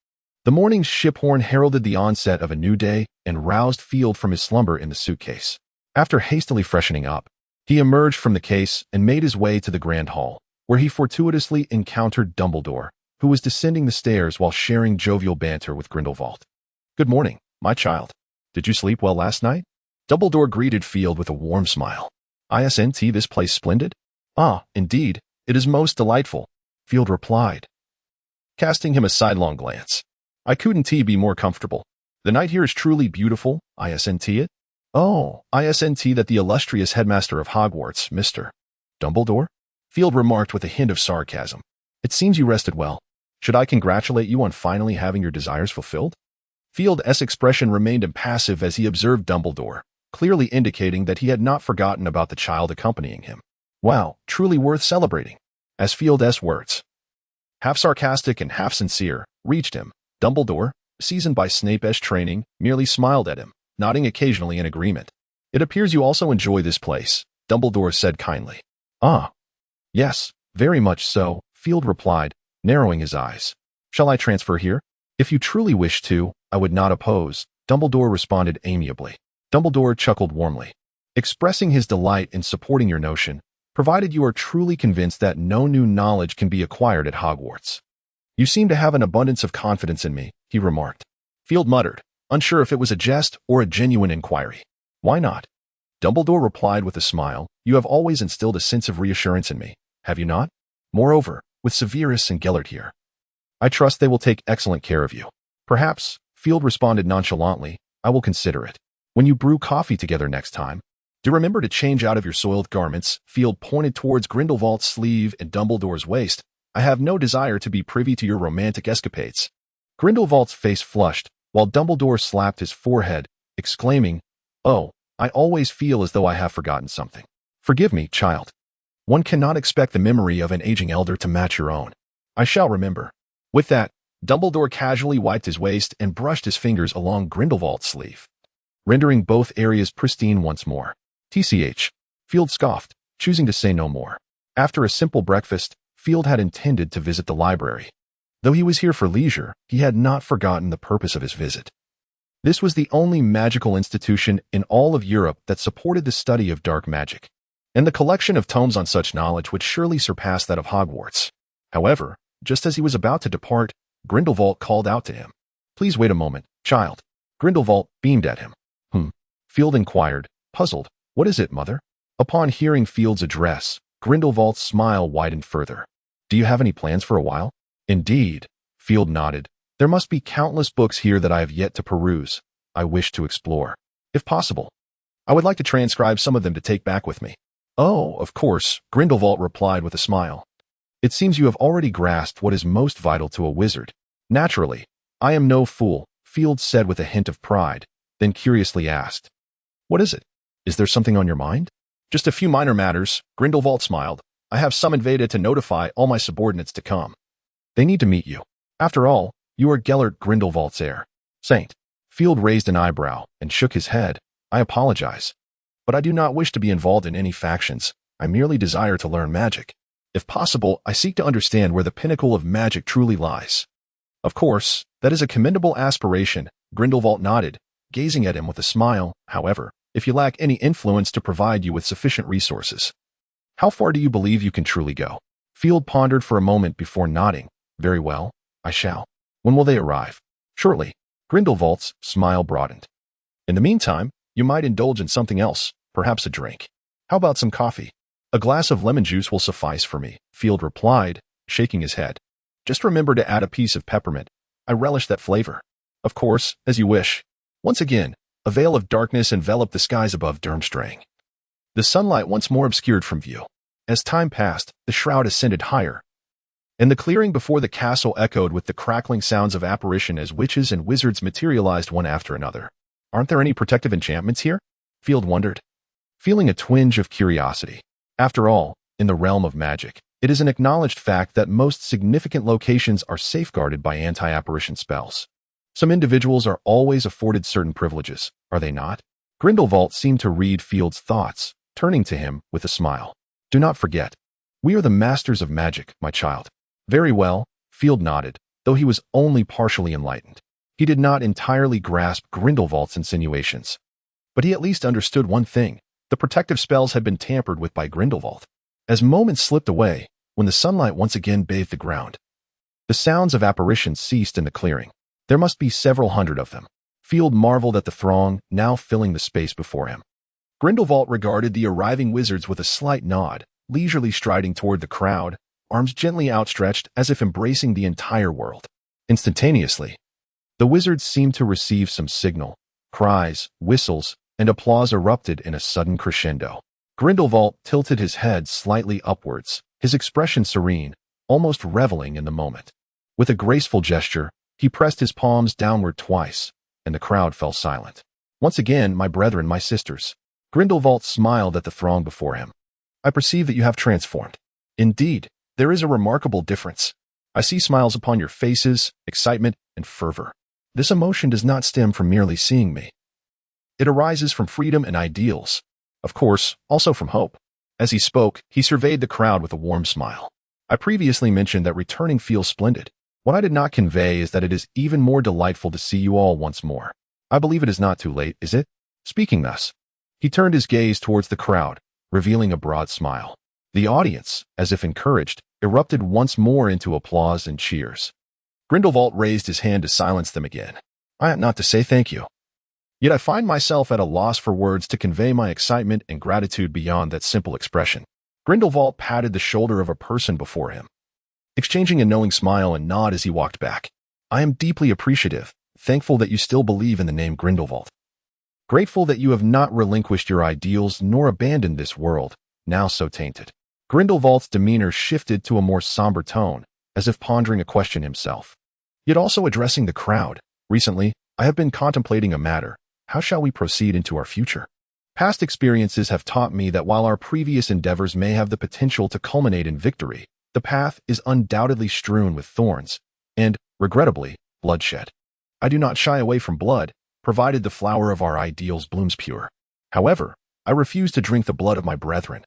The morning's ship horn heralded the onset of a new day and roused Field from his slumber in the suitcase. After hastily freshening up, he emerged from the case and made his way to the grand hall, where he fortuitously encountered Dumbledore, who was descending the stairs while sharing jovial banter with Grindelwald. Good morning, my child. Did you sleep well last night? Dumbledore greeted Field with a warm smile. Isn't this place splendid? Ah, indeed, it is most delightful, Field replied, casting him a sidelong glance. I couldn't be more comfortable. The night here is truly beautiful, isn't it? Oh, isn't that the illustrious headmaster of Hogwarts, Mr. Dumbledore? Field remarked with a hint of sarcasm. It seems you rested well. Should I congratulate you on finally having your desires fulfilled? Field's expression remained impassive as he observed Dumbledore, clearly indicating that he had not forgotten about the child accompanying him. Wow, truly worth celebrating. As Field's words, half sarcastic and half sincere, reached him, Dumbledore, seasoned by Snape's training, merely smiled at him, nodding occasionally in agreement. It appears you also enjoy this place, Dumbledore said kindly. Ah, yes, very much so, Field replied, narrowing his eyes. Shall I transfer here? If you truly wish to, I would not oppose, Dumbledore responded amiably. Dumbledore chuckled warmly, expressing his delight in supporting your notion, provided you are truly convinced that no new knowledge can be acquired at Hogwarts. You seem to have an abundance of confidence in me, he remarked. Field muttered, unsure if it was a jest or a genuine inquiry. Why not? Dumbledore replied with a smile, you have always instilled a sense of reassurance in me, have you not? Moreover, with Severus and Gellert here. I trust they will take excellent care of you. Perhaps, Field responded nonchalantly, I will consider it. When you brew coffee together next time, do remember to change out of your soiled garments. Field pointed towards Grindelwald's sleeve and Dumbledore's waist. I have no desire to be privy to your romantic escapades. Grindelwald's face flushed, while Dumbledore slapped his forehead, exclaiming, Oh, I always feel as though I have forgotten something. Forgive me, child. One cannot expect the memory of an aging elder to match your own. I shall remember. With that, Dumbledore casually wiped his waist and brushed his fingers along Grindelwald's sleeve, rendering both areas pristine once more. TCH. Field scoffed, choosing to say no more. After a simple breakfast, Field had intended to visit the library. Though he was here for leisure, he had not forgotten the purpose of his visit. This was the only magical institution in all of Europe that supported the study of dark magic, and the collection of tomes on such knowledge would surely surpass that of Hogwarts. However, just as he was about to depart, Grindelwald called out to him. Please wait a moment, child. Grindelwald beamed at him. Field inquired, puzzled. What is it, mother? Upon hearing Field's address, Grindelwald's smile widened further. Do you have any plans for a while? Indeed, Field nodded. There must be countless books here that I have yet to peruse. I wish to explore. If possible, I would like to transcribe some of them to take back with me. Oh, of course, Grindelwald replied with a smile. It seems you have already grasped what is most vital to a wizard. Naturally, I am no fool, Field said with a hint of pride, then curiously asked. What is it? Is there something on your mind? Just a few minor matters, Grindelwald smiled. I have summoned Veda to notify all my subordinates to come. They need to meet you. After all, you are Gellert Grindelwald's heir. Saint. Field raised an eyebrow and shook his head. I apologize. But I do not wish to be involved in any factions. I merely desire to learn magic. If possible, I seek to understand where the pinnacle of magic truly lies. Of course, that is a commendable aspiration, Grindelwald nodded, gazing at him with a smile. However, if you lack any influence to provide you with sufficient resources, how far do you believe you can truly go? Field pondered for a moment before nodding. Very well, I shall. When will they arrive? Shortly. Grindelwald's smile broadened. In the meantime, you might indulge in something else, perhaps a drink. How about some coffee? A glass of lemon juice will suffice for me, Field replied, shaking his head. Just remember to add a piece of peppermint. I relish that flavor. Of course, as you wish. Once again, a veil of darkness enveloped the skies above Durmstrang. The sunlight once more obscured from view. As time passed, the shroud ascended higher, and the clearing before the castle echoed with the crackling sounds of apparition as witches and wizards materialized one after another. Aren't there any protective enchantments here? Field wondered, feeling a twinge of curiosity. After all, in the realm of magic, it is an acknowledged fact that most significant locations are safeguarded by anti-apparition spells. Some individuals are always afforded certain privileges, are they not? Grindelwald seemed to read Field's thoughts, turning to him with a smile. Do not forget, we are the masters of magic, my child. Very well, Field nodded, though he was only partially enlightened. He did not entirely grasp Grindelwald's insinuations. But he at least understood one thing. The protective spells had been tampered with by Grindelwald. As moments slipped away, when the sunlight once again bathed the ground, the sounds of apparitions ceased in the clearing. There must be several hundred of them. Field marveled at the throng, now filling the space before him. Grindelwald regarded the arriving wizards with a slight nod, leisurely striding toward the crowd, arms gently outstretched as if embracing the entire world. Instantaneously, the wizards seemed to receive some signal. Cries, whistles, and applause erupted in a sudden crescendo. Grindelwald tilted his head slightly upwards, his expression serene, almost reveling in the moment. With a graceful gesture, he pressed his palms downward twice, and the crowd fell silent. Once again, my brethren, my sisters. Grindelwald smiled at the throng before him. I perceive that you have transformed. Indeed, there is a remarkable difference. I see smiles upon your faces, excitement, and fervor. This emotion does not stem from merely seeing me. It arises from freedom and ideals. Of course, also from hope. As he spoke, he surveyed the crowd with a warm smile. I previously mentioned that returning feels splendid. What I did not convey is that it is even more delightful to see you all once more. I believe it is not too late, is it? Speaking thus, he turned his gaze towards the crowd, revealing a broad smile. The audience, as if encouraged, erupted once more into applause and cheers. Grindelwald raised his hand to silence them again. I ought not to say thank you. Yet I find myself at a loss for words to convey my excitement and gratitude beyond that simple expression. Grindelwald patted the shoulder of a person before him. exchanging a knowing smile and nod as he walked back. I am deeply appreciative, thankful that you still believe in the name Grindelwald. Grateful that you have not relinquished your ideals nor abandoned this world, now so tainted. Grindelwald's demeanor shifted to a more somber tone, as if pondering a question himself. Yet also addressing the crowd. Recently, I have been contemplating a matter. How shall we proceed into our future? Past experiences have taught me that while our previous endeavors may have the potential to culminate in victory, the path is undoubtedly strewn with thorns and, regrettably, bloodshed. I do not shy away from blood, provided the flower of our ideals blooms pure. However, I refuse to drink the blood of my brethren.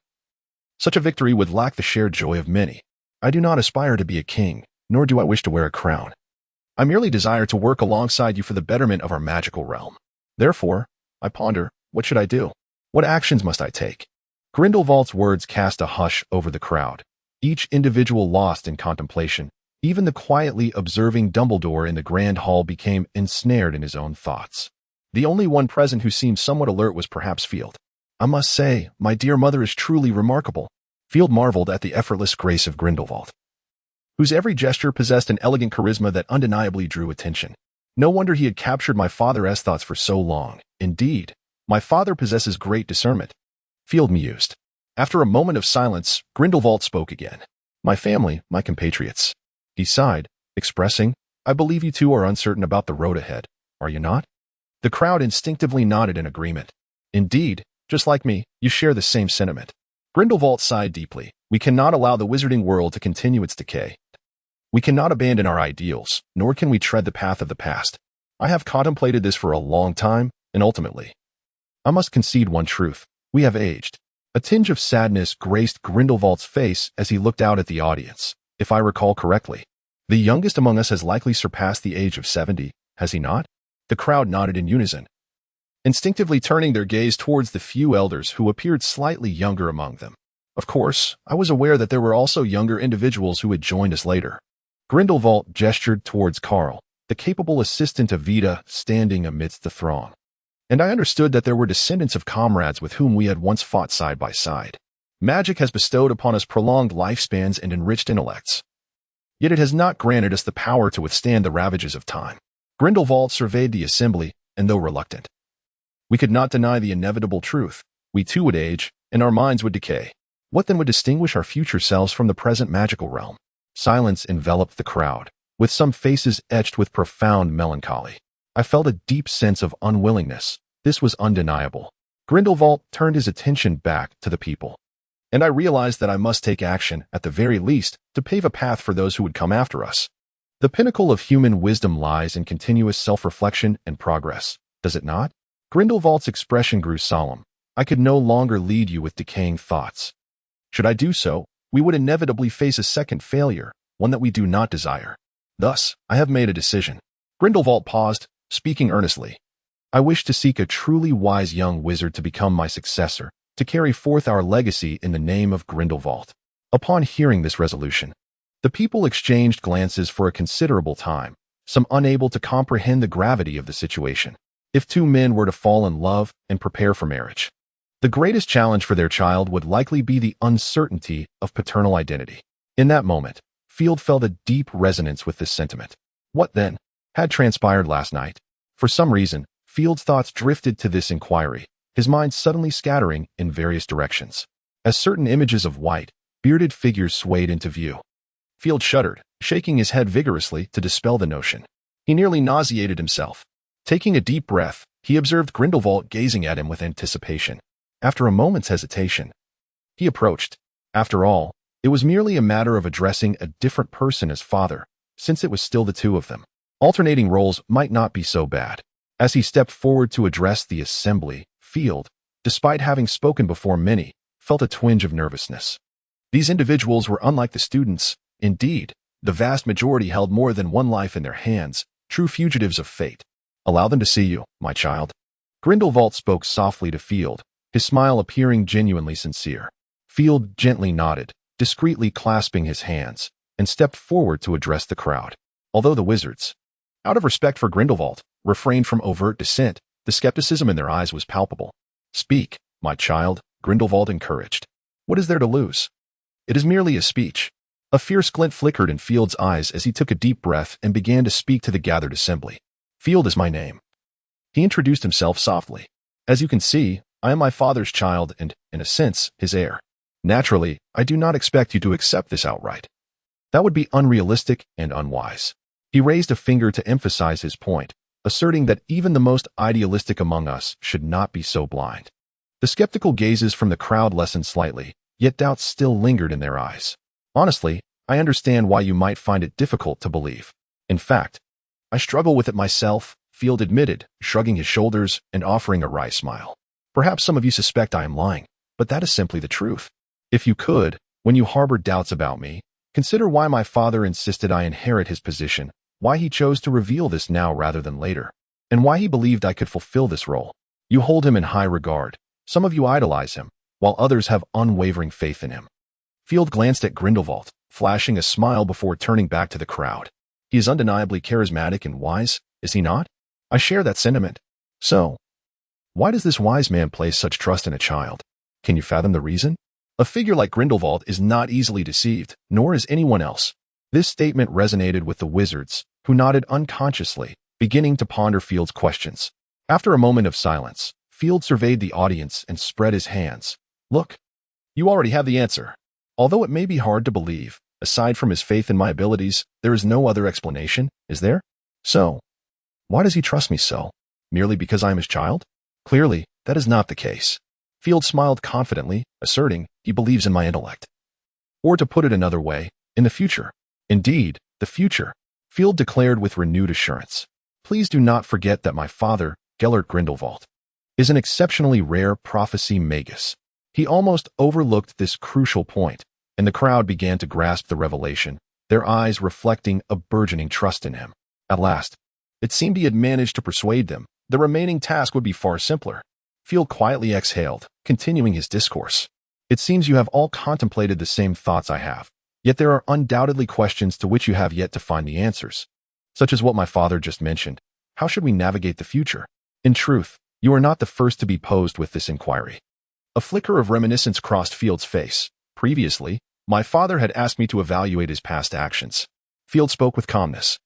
Such a victory would lack the shared joy of many. I do not aspire to be a king, nor do I wish to wear a crown. I merely desire to work alongside you for the betterment of our magical realm. Therefore, I ponder, what should I do? What actions must I take? Grindelwald's words cast a hush over the crowd, each individual lost in contemplation. Even the quietly observing Dumbledore in the grand hall became ensnared in his own thoughts. The only one present who seemed somewhat alert was perhaps Field. I must say, my dear mother is truly remarkable. Field marveled at the effortless grace of Grindelwald, whose every gesture possessed an elegant charisma that undeniably drew attention. No wonder he had captured my father's thoughts for so long. Indeed, my father possesses great discernment. Field mused. After a moment of silence, Grindelwald spoke again. My family, my compatriots. He sighed, expressing, I believe you two are uncertain about the road ahead, are you not? The crowd instinctively nodded in agreement. Indeed, just like me, you share the same sentiment. Grindelwald sighed deeply. We cannot allow the wizarding world to continue its decay. We cannot abandon our ideals, nor can we tread the path of the past. I have contemplated this for a long time, and ultimately, I must concede one truth. We have aged. A tinge of sadness graced Grindelwald's face as he looked out at the audience. If I recall correctly, the youngest among us has likely surpassed the age of 70, has he not? The crowd nodded in unison, instinctively turning their gaze towards the few elders who appeared slightly younger among them. Of course, I was aware that there were also younger individuals who had joined us later. Grindelwald gestured towards Carl, the capable assistant of Vita, standing amidst the throng. And I understood that there were descendants of comrades with whom we had once fought side by side. Magic has bestowed upon us prolonged lifespans and enriched intellects. Yet it has not granted us the power to withstand the ravages of time. Grindelwald surveyed the assembly, and though reluctant, we could not deny the inevitable truth. We too would age, and our minds would decay. What then would distinguish our future selves from the present magical realm? Silence enveloped the crowd, with some faces etched with profound melancholy. I felt a deep sense of unwillingness. This was undeniable. Grindelwald turned his attention back to the people, and I realized that I must take action, at the very least, to pave a path for those who would come after us. The pinnacle of human wisdom lies in continuous self-reflection and progress, does it not? Grindelwald's expression grew solemn. I could no longer lead you with decaying thoughts. Should I do so, we would inevitably face a second failure, one that we do not desire. Thus, I have made a decision. Grindelwald paused, speaking earnestly. I wish to seek a truly wise young wizard to become my successor, to carry forth our legacy in the name of Grindelwald. Upon hearing this resolution, the people exchanged glances for a considerable time, some unable to comprehend the gravity of the situation. If two men were to fall in love and prepare for marriage, the greatest challenge for their child would likely be the uncertainty of paternal identity. In that moment, Field felt a deep resonance with this sentiment. What then had transpired last night? For some reason, Field's thoughts drifted to this inquiry, his mind suddenly scattering in various directions. As certain images of white, bearded figures swayed into view, Field shuddered, shaking his head vigorously to dispel the notion. He nearly nauseated himself. Taking a deep breath, he observed Grindelwald gazing at him with anticipation. After a moment's hesitation, he approached. After all, it was merely a matter of addressing a different person as father, since it was still the two of them. Alternating roles might not be so bad. As he stepped forward to address the assembly, Field, despite having spoken before many, felt a twinge of nervousness. These individuals were unlike the students. Indeed, the vast majority held more than one life in their hands, true fugitives of fate. Allow them to see you, my child. Grindelwald spoke softly to Field, his smile appearing genuinely sincere. Field gently nodded, discreetly clasping his hands, and stepped forward to address the crowd. Although the wizards, out of respect for Grindelwald, refrained from overt dissent, the skepticism in their eyes was palpable. Speak, my child, Grindelwald encouraged. What is there to lose? It is merely a speech. A fierce glint flickered in Field's eyes as he took a deep breath and began to speak to the gathered assembly. Field is my name. He introduced himself softly. As you can see, I am my father's child and, in a sense, his heir. Naturally, I do not expect you to accept this outright. That would be unrealistic and unwise. He raised a finger to emphasize his point, asserting that even the most idealistic among us should not be so blind. The skeptical gazes from the crowd lessened slightly, yet doubts still lingered in their eyes. Honestly, I understand why you might find it difficult to believe. In fact, I struggle with it myself, Field admitted, shrugging his shoulders and offering a wry smile. Perhaps some of you suspect I am lying, but that is simply the truth. If you could, when you harbor doubts about me, consider why my father insisted I inherit his position, why he chose to reveal this now rather than later, and why he believed I could fulfill this role. You hold him in high regard. Some of you idolize him, while others have unwavering faith in him. Field glanced at Grindelwald, flashing a smile before turning back to the crowd. He is undeniably charismatic and wise, is he not? I share that sentiment. So, why does this wise man place such trust in a child? Can you fathom the reason? A figure like Grindelwald is not easily deceived, nor is anyone else. This statement resonated with the wizards, who nodded unconsciously, beginning to ponder Field's questions. After a moment of silence, Field surveyed the audience and spread his hands. Look, you already have the answer. Although it may be hard to believe, aside from his faith in my abilities, there is no other explanation, is there? So, why does he trust me so? Merely because I am his child? Clearly, that is not the case. Field smiled confidently, asserting he believes in my intellect. Or to put it another way, in the future. Indeed, the future, Field declared with renewed assurance. Please do not forget that my father, Gellert Grindelwald, is an exceptionally rare prophecy magus. He almost overlooked this crucial point, and the crowd began to grasp the revelation, their eyes reflecting a burgeoning trust in him. At last, it seemed he had managed to persuade them. The remaining task would be far simpler. Field quietly exhaled, continuing his discourse. It seems you have all contemplated the same thoughts I have, yet there are undoubtedly questions to which you have yet to find the answers, such as what my father just mentioned. How should we navigate the future? In truth, you are not the first to be posed with this inquiry. A flicker of reminiscence crossed Field's face. Previously, my father had asked me to evaluate his past actions. Field spoke with calmness,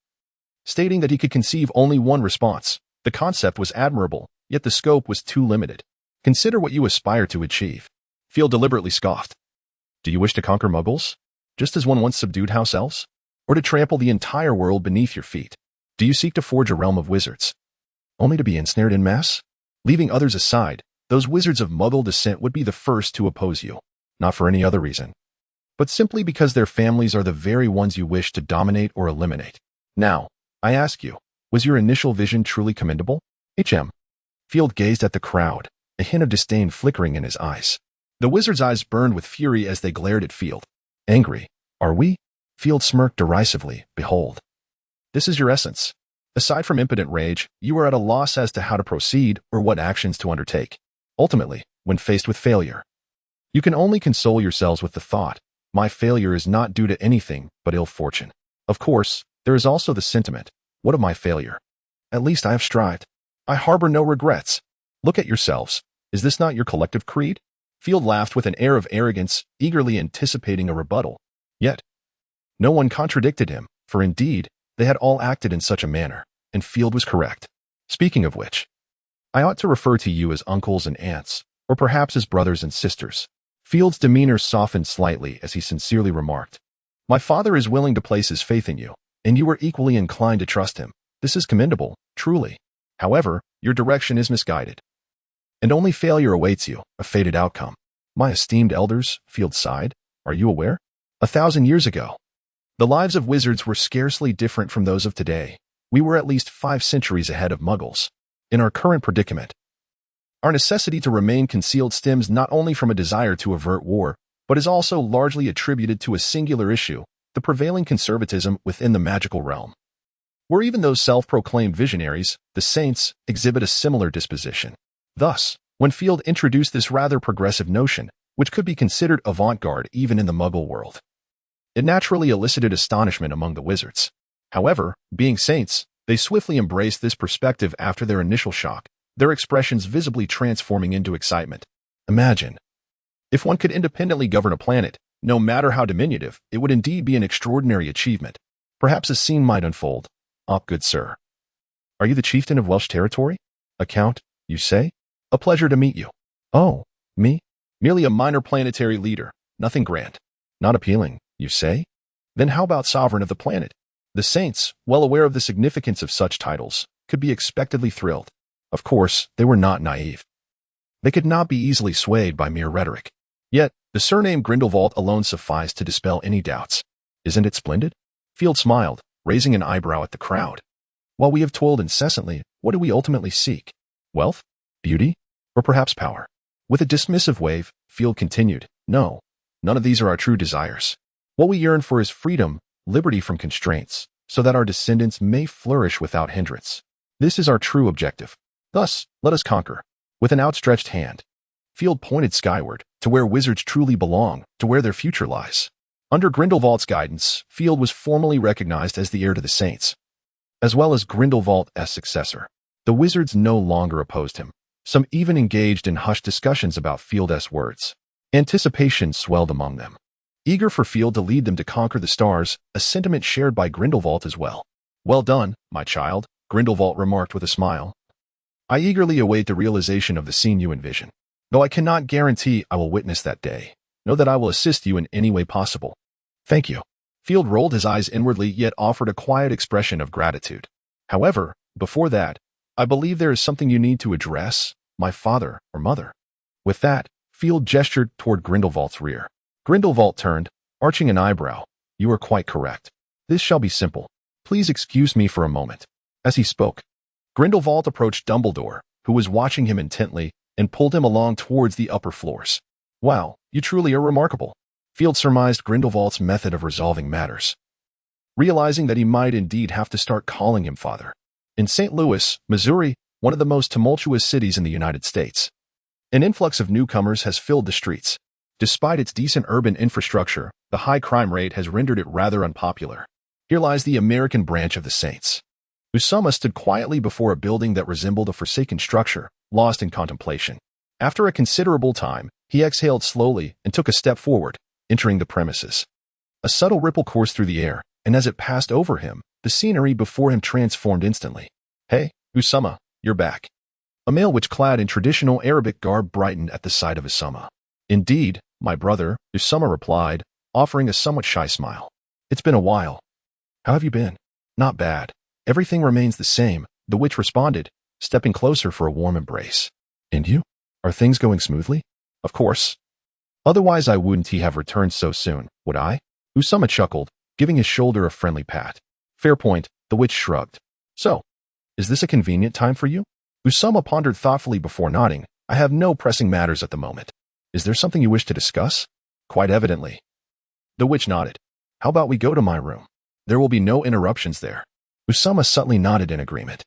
stating that he could conceive only one response. The concept was admirable, yet the scope was too limited. Consider what you aspire to achieve. Field deliberately scoffed. Do you wish to conquer muggles, just as one once subdued house elves? Or to trample the entire world beneath your feet? Do you seek to forge a realm of wizards, only to be ensnared in mass? Leaving others aside, those wizards of muggle descent would be the first to oppose you, not for any other reason, but simply because their families are the very ones you wish to dominate or eliminate. Now, I ask you, was your initial vision truly commendable? Field gazed at the crowd, a hint of disdain flickering in his eyes. The wizard's eyes burned with fury as they glared at Field. Angry, are we? Field smirked derisively. Behold, this is your essence. Aside from impotent rage, you are at a loss as to how to proceed or what actions to undertake. Ultimately, when faced with failure, you can only console yourselves with the thought, my failure is not due to anything but ill fortune. Of course, there is also the sentiment, what of my failure? At least I have strived. I harbor no regrets. Look at yourselves. Is this not your collective creed? Field laughed with an air of arrogance, eagerly anticipating a rebuttal. Yet, no one contradicted him, for indeed, they had all acted in such a manner, and Field was correct. Speaking of which, I ought to refer to you as uncles and aunts, or perhaps as brothers and sisters. Field's demeanor softened slightly as he sincerely remarked, my father is willing to place his faith in you, and you are equally inclined to trust him. This is commendable, truly. However, your direction is misguided, and only failure awaits you, a fated outcome. My esteemed elders, Field sighed, are you aware? 1,000 years ago, the lives of wizards were scarcely different from those of today. We were at least 5 centuries ahead of muggles. In our current predicament, our necessity to remain concealed stems not only from a desire to avert war, but is also largely attributed to a singular issue, the prevailing conservatism within the magical realm. Where even those self-proclaimed visionaries, the saints, exhibit a similar disposition. Thus, when Field introduced this rather progressive notion, which could be considered avant-garde even in the muggle world, it naturally elicited astonishment among the wizards. However, being saints, they swiftly embraced this perspective after their initial shock, their expressions visibly transforming into excitement. Imagine, if one could independently govern a planet, No matter how diminutive, it would indeed be an extraordinary achievement. Perhaps a scene might unfold. Good sir. Are you the chieftain of Welsh territory? A count, you say? A pleasure to meet you. Oh, me? Merely a minor planetary leader. Nothing grand. Not appealing, you say? Then how about sovereign of the planet? The saints, well aware of the significance of such titles, could be expectedly thrilled. Of course, they were not naive. They could not be easily swayed by mere rhetoric. Yet, the surname Grindelwald alone sufficed to dispel any doubts. Isn't it splendid? Field smiled, raising an eyebrow at the crowd. While we have toiled incessantly, what do we ultimately seek? Wealth? Beauty? Or perhaps power? With a dismissive wave, Field continued, No, none of these are our true desires. What we yearn for is freedom, liberty from constraints, so that our descendants may flourish without hindrance. This is our true objective. Thus, let us conquer. With an outstretched hand, Field pointed skyward, to where wizards truly belong, to where their future lies. Under Grindelwald's guidance, Field was formally recognized as the heir to the saints, as well as Grindelwald's successor. The wizards no longer opposed him. Some even engaged in hushed discussions about Field's words. Anticipation swelled among them, eager for Field to lead them to conquer the stars, a sentiment shared by Grindelwald as well. Well done, my child, Grindelwald remarked with a smile. I eagerly await the realization of the scene you envision. Though I cannot guarantee I will witness that day, know that I will assist you in any way possible. Thank you. Field rolled his eyes inwardly yet offered a quiet expression of gratitude. However, before that, I believe there is something you need to address, my father or mother. With that, Field gestured toward Grindelwald's rear. Grindelwald turned, arching an eyebrow. You are quite correct. This shall be simple. Please excuse me for a moment. As he spoke, Grindelwald approached Dumbledore, who was watching him intently, and pulled him along towards the upper floors. Wow, you truly are remarkable. Field surmised Grindelwald's method of resolving matters, realizing that he might indeed have to start calling him father. In St. Louis, Missouri, one of the most tumultuous cities in the United States, an influx of newcomers has filled the streets. Despite its decent urban infrastructure, the high crime rate has rendered it rather unpopular. Here lies the American branch of the Saints. Usama stood quietly before a building that resembled a forsaken structure, lost in contemplation. After a considerable time, he exhaled slowly and took a step forward, entering the premises. A subtle ripple coursed through the air, and as it passed over him, the scenery before him transformed instantly. Hey, Usama, you're back. A male which clad in traditional Arabic garb brightened at the sight of Usama. Indeed, my brother, Usama replied, offering a somewhat shy smile. It's been a while. How have you been? Not bad. Everything remains the same, the witch responded, stepping closer for a warm embrace. And you? Are things going smoothly? Of course. Otherwise I wouldn't have returned so soon, would I? Usama chuckled, giving his shoulder a friendly pat. Fair point, the witch shrugged. So, is this a convenient time for you? Usama pondered thoughtfully before nodding. I have no pressing matters at the moment. Is there something you wish to discuss? Quite evidently. The witch nodded. How about we go to my room? There will be no interruptions there. Usama subtly nodded in agreement,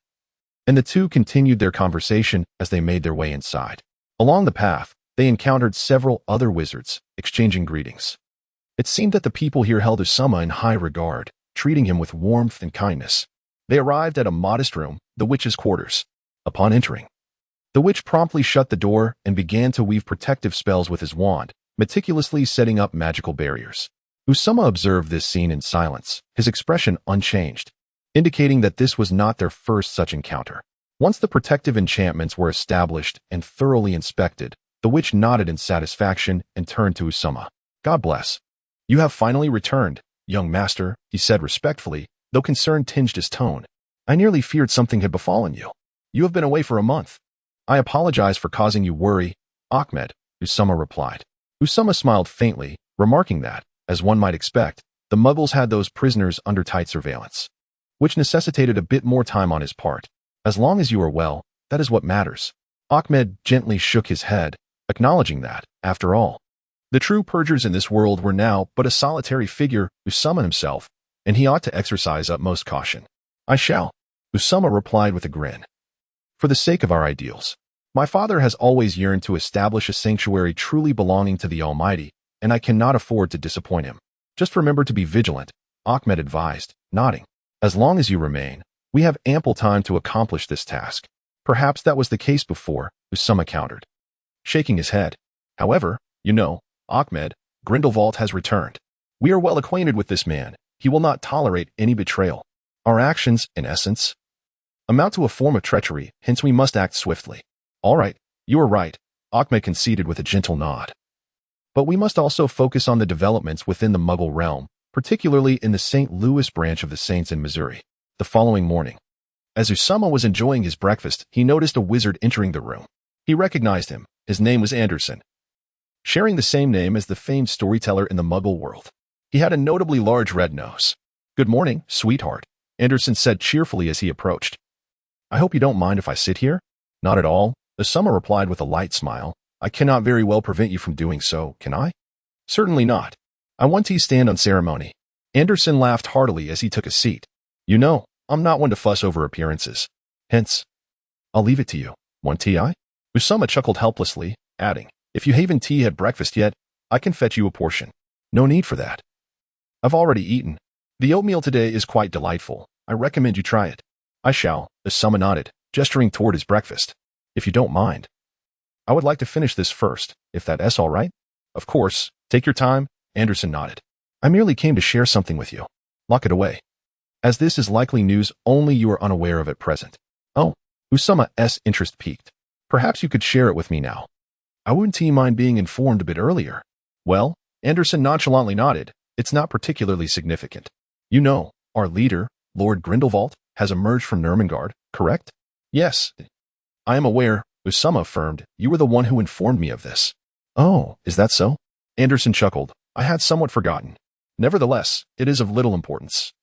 and the two continued their conversation as they made their way inside. Along the path, they encountered several other wizards, exchanging greetings. It seemed that the people here held Usama in high regard, treating him with warmth and kindness. They arrived at a modest room, the witch's quarters. Upon entering, the witch promptly shut the door and began to weave protective spells with his wand, meticulously setting up magical barriers. Usama observed this scene in silence, his expression unchanged, indicating that this was not their first such encounter. Once the protective enchantments were established and thoroughly inspected, the witch nodded in satisfaction and turned to Usama. God bless. You have finally returned, young master, he said respectfully, though concern tinged his tone. I nearly feared something had befallen you. You have been away for a month. I apologize for causing you worry, Ahmed, Usama replied. Usama smiled faintly, remarking that, as one might expect, the muggles had those prisoners under tight surveillance, which necessitated a bit more time on his part. As long as you are well, that is what matters. Ahmed gently shook his head, acknowledging that, after all, the true purgers in this world were now but a solitary figure, Usama himself, and he ought to exercise utmost caution. I shall, Usama replied with a grin. For the sake of our ideals. My father has always yearned to establish a sanctuary truly belonging to the Almighty, and I cannot afford to disappoint him. Just remember to be vigilant, Ahmed advised, nodding. As long as you remain, we have ample time to accomplish this task. Perhaps that was the case before, Usama countered, shaking his head. However, you know, Ahmed, Grindelwald has returned. We are well acquainted with this man. He will not tolerate any betrayal. Our actions, in essence, amount to a form of treachery, hence we must act swiftly. All right, you are right, Ahmed conceded with a gentle nod. But we must also focus on the developments within the Muggle realm, particularly in the St. Louis branch of the Saints in Missouri. The following morning, as Usama was enjoying his breakfast, he noticed a wizard entering the room. He recognized him. His name was Anderson, sharing the same name as the famed storyteller in the Muggle world. He had a notably large red nose. "Good morning, sweetheart," Anderson said cheerfully as he approached. "I hope you don't mind if I sit here?" "Not at all," Usama replied with a light smile. "I cannot very well prevent you from doing so, can I?" "Certainly not. I want tea stand on ceremony." Anderson laughed heartily as he took a seat. "You know, I'm not one to fuss over appearances. Hence, I'll leave it to you. Want tea, I?" Usama chuckled helplessly, adding, "If you haven't tea at breakfast yet, I can fetch you a portion." "No need for that. I've already eaten. The oatmeal today is quite delightful. I recommend you try it." "I shall," Usama nodded, gesturing toward his breakfast. "If you don't mind. I would like to finish this first, if that's all right." "Of course. Take your time," Anderson nodded. "I merely came to share something with you." "Lock it away. As this is likely news only you are unaware of at present." "Oh," Usama's interest piqued. "Perhaps you could share it with me now." "I wouldn't mind being informed a bit earlier." "Well," Anderson nonchalantly nodded, "it's not particularly significant. You know, our leader, Lord Grindelwald, has emerged from Nurmengard, correct?" "Yes, I am aware," Usama affirmed. "You were the one who informed me of this." "Oh, is that so?" Anderson chuckled. "I had somewhat forgotten. Nevertheless, it is of little importance.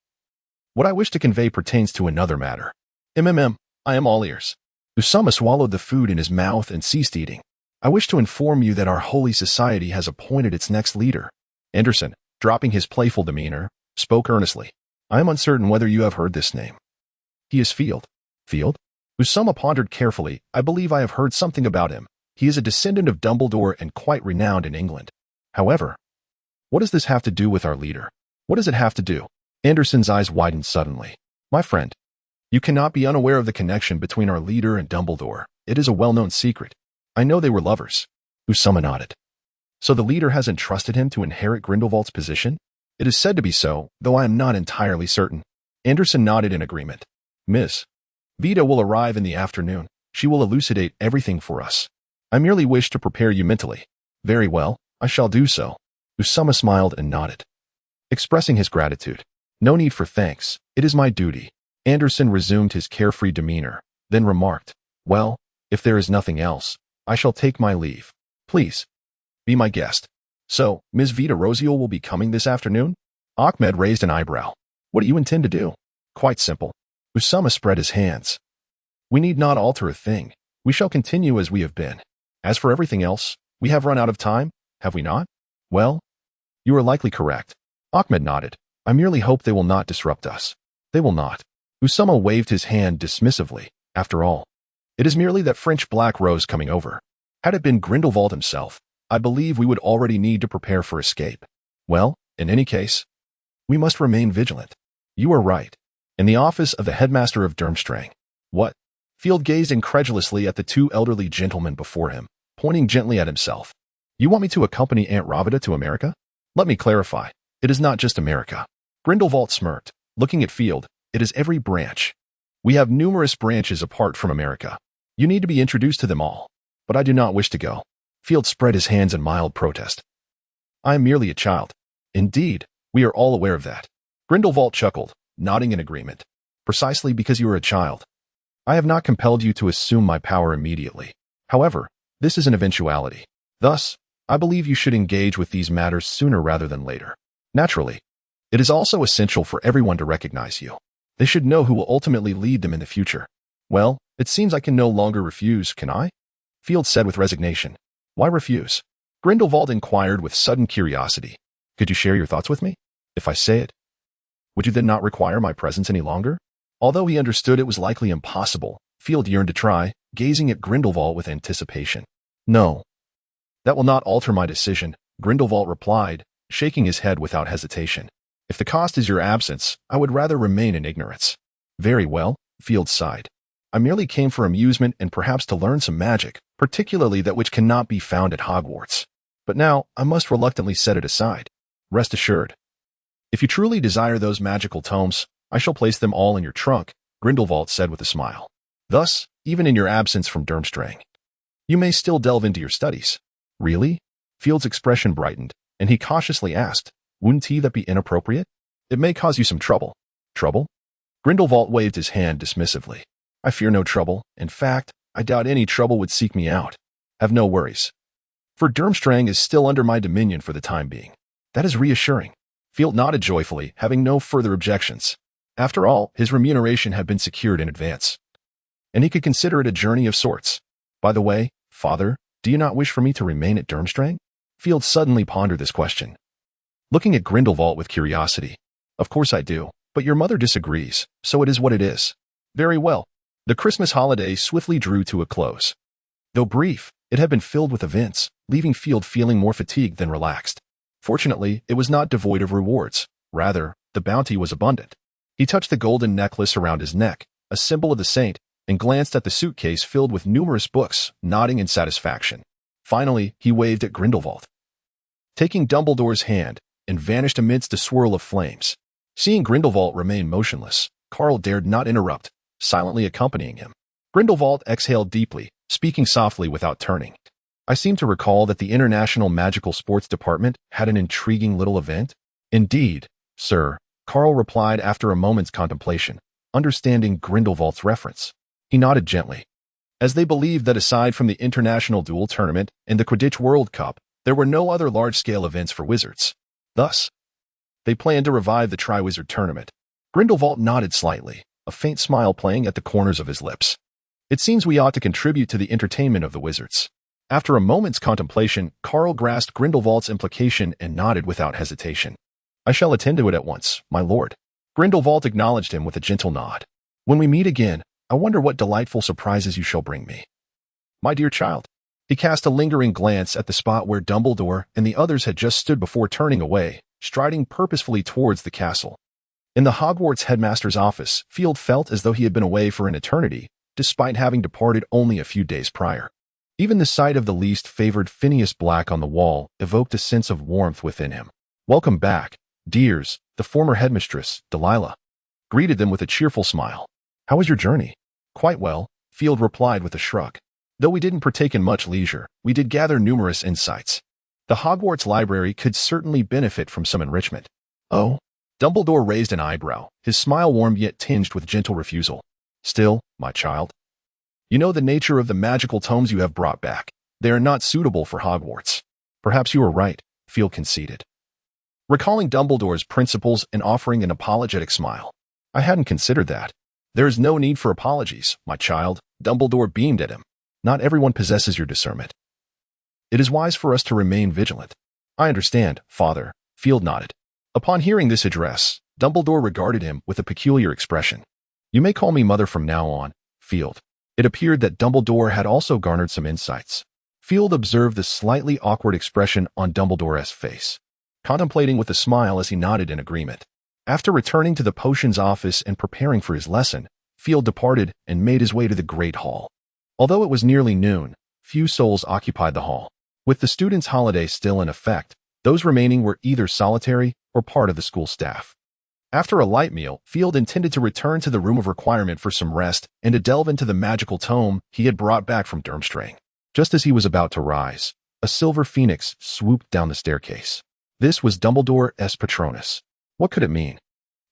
What I wish to convey pertains to another matter." I am all ears." Usama swallowed the food in his mouth and ceased eating. "I wish to inform you that our Holy Society has appointed its next leader." Anderson, dropping his playful demeanor, spoke earnestly. "I am uncertain whether you have heard this name." "He is Field." "Field?" Usama pondered carefully. "I believe I have heard something about him. He is a descendant of Dumbledore and quite renowned in England. However, what does this have to do with our leader?" "What does it have to do?" Anderson's eyes widened suddenly. "My friend, you cannot be unaware of the connection between our leader and Dumbledore. It is a well-known secret." "I know they were lovers." Usama nodded. "So the leader has entrusted him to inherit Grindelwald's position?" "It is said to be so, though I am not entirely certain." Anderson nodded in agreement. "Ms. Vita will arrive in the afternoon. She will elucidate everything for us. I merely wish to prepare you mentally." "Very well, I shall do so." Usama smiled and nodded, expressing his gratitude. "No need for thanks. It is my duty." Anderson resumed his carefree demeanor, then remarked, "Well, if there is nothing else, I shall take my leave. Please, be my guest." "So, Ms. Vita Rosial will be coming this afternoon?" Ahmed raised an eyebrow. "What do you intend to do?" "Quite simple." Usama spread his hands. "We need not alter a thing. We shall continue as we have been. As for everything else, we have run out of time, have we not?" "Well, you are likely correct." Ahmed nodded. "I merely hope they will not disrupt us." "They will not." Usama waved his hand dismissively. "After all, it is merely that French Black Rose coming over. Had it been Grindelwald himself, I believe we would already need to prepare for escape. Well, in any case, we must remain vigilant." "You are right." "In the office of the headmaster of Durmstrang." "What?" Field gazed incredulously at the two elderly gentlemen before him, pointing gently at himself. "You want me to accompany Aunt Ravida to America?" "Let me clarify. It is not just America." Grindelwald smirked, looking at Field. "It is every branch. We have numerous branches apart from America. You need to be introduced to them all. But I do not wish to go." Field spread his hands in mild protest. "I am merely a child." "Indeed, we are all aware of that." Grindelwald chuckled, nodding in agreement. "Precisely because you are a child. I have not compelled you to assume my power immediately. However, this is an eventuality. Thus, I believe you should engage with these matters sooner rather than later. Naturally, it is also essential for everyone to recognize you. They should know who will ultimately lead them in the future." "Well, it seems I can no longer refuse, can I?" Field said with resignation. "Why refuse?" Grindelwald inquired with sudden curiosity. "Could you share your thoughts with me? If I say it, would you then not require my presence any longer?" Although he understood it was likely impossible, Field yearned to try, gazing at Grindelwald with anticipation. "No. That will not alter my decision," Grindelwald replied, shaking his head without hesitation. "If the cost is your absence, I would rather remain in ignorance." "Very well," Field sighed. "I merely came for amusement and perhaps to learn some magic, particularly that which cannot be found at Hogwarts." but now I must reluctantly set it aside. Rest assured. If you truly desire those magical tomes, I shall place them all in your trunk, Grindelwald said with a smile. Thus, even in your absence from Durmstrang, you may still delve into your studies. Really? Field's expression brightened, and he cautiously asked, wouldn't that be inappropriate? It may cause you some trouble. Trouble? Grindelwald waved his hand dismissively. I fear no trouble. In fact, I doubt any trouble would seek me out. Have no worries. For Durmstrang is still under my dominion for the time being. That is reassuring. Field nodded joyfully, having no further objections. After all, his remuneration had been secured in advance, and he could consider it a journey of sorts. By the way, Father, do you not wish for me to remain at Durmstrang? Field suddenly pondered this question, looking at Grindelwald with curiosity. Of course I do, but your mother disagrees, so it is what it is. Very well. The Christmas holiday swiftly drew to a close. Though brief, it had been filled with events, leaving Field feeling more fatigued than relaxed. Fortunately, it was not devoid of rewards. Rather, the bounty was abundant. He touched the golden necklace around his neck, a symbol of the saint, and glanced at the suitcase filled with numerous books, nodding in satisfaction. Finally, he waved at Grindelwald, taking Dumbledore's hand, and vanished amidst a swirl of flames. Seeing Grindelwald remain motionless, Carl dared not interrupt, silently accompanying him. Grindelwald exhaled deeply, speaking softly without turning. I seem to recall that the International Magical Sports Department had an intriguing little event. Indeed, sir, Carl replied after a moment's contemplation, understanding Grindelwald's reference. He nodded gently, as they believed that aside from the International Duel Tournament and the Quidditch World Cup, there were no other large-scale events for wizards. Thus, they planned to revive the Triwizard Tournament. Grindelwald nodded slightly, a faint smile playing at the corners of his lips. It seems we ought to contribute to the entertainment of the wizards. After a moment's contemplation, Carl grasped Grindelwald's implication and nodded without hesitation. I shall attend to it at once, my lord. Grindelwald acknowledged him with a gentle nod. When we meet again, I wonder what delightful surprises you shall bring me. My dear child. He cast a lingering glance at the spot where Dumbledore and the others had just stood before turning away, striding purposefully towards the castle. In the Hogwarts headmaster's office, Field felt as though he had been away for an eternity, despite having departed only a few days prior. Even the sight of the least favored Phineas Black on the wall evoked a sense of warmth within him. Welcome back, dears, the former headmistress, Delilah, greeted them with a cheerful smile. How was your journey? Quite well, Field replied with a shrug. Though we didn't partake in much leisure, we did gather numerous insights. The Hogwarts library could certainly benefit from some enrichment. Oh? Dumbledore raised an eyebrow, his smile warm yet tinged with gentle refusal. Still, my child, you know the nature of the magical tomes you have brought back. They are not suitable for Hogwarts. Perhaps you are right, Field conceded, recalling Dumbledore's principles and offering an apologetic smile. I hadn't considered that. There is no need for apologies, my child, Dumbledore beamed at him. Not everyone possesses your discernment. It is wise for us to remain vigilant. I understand, Father, Field nodded. Upon hearing this address, Dumbledore regarded him with a peculiar expression. You may call me Mother from now on, Field. It appeared that Dumbledore had also garnered some insights. Field observed the slightly awkward expression on Dumbledore's face, contemplating with a smile as he nodded in agreement. After returning to the potions office and preparing for his lesson, Field departed and made his way to the Great Hall. Although it was nearly noon, few souls occupied the hall. With the students' holiday still in effect, those remaining were either solitary or part of the school staff. After a light meal, Field intended to return to the room of requirement for some rest and to delve into the magical tome he had brought back from Durmstrang. Just as he was about to rise, a silver phoenix swooped down the staircase. This was Dumbledore's Patronus. What could it mean?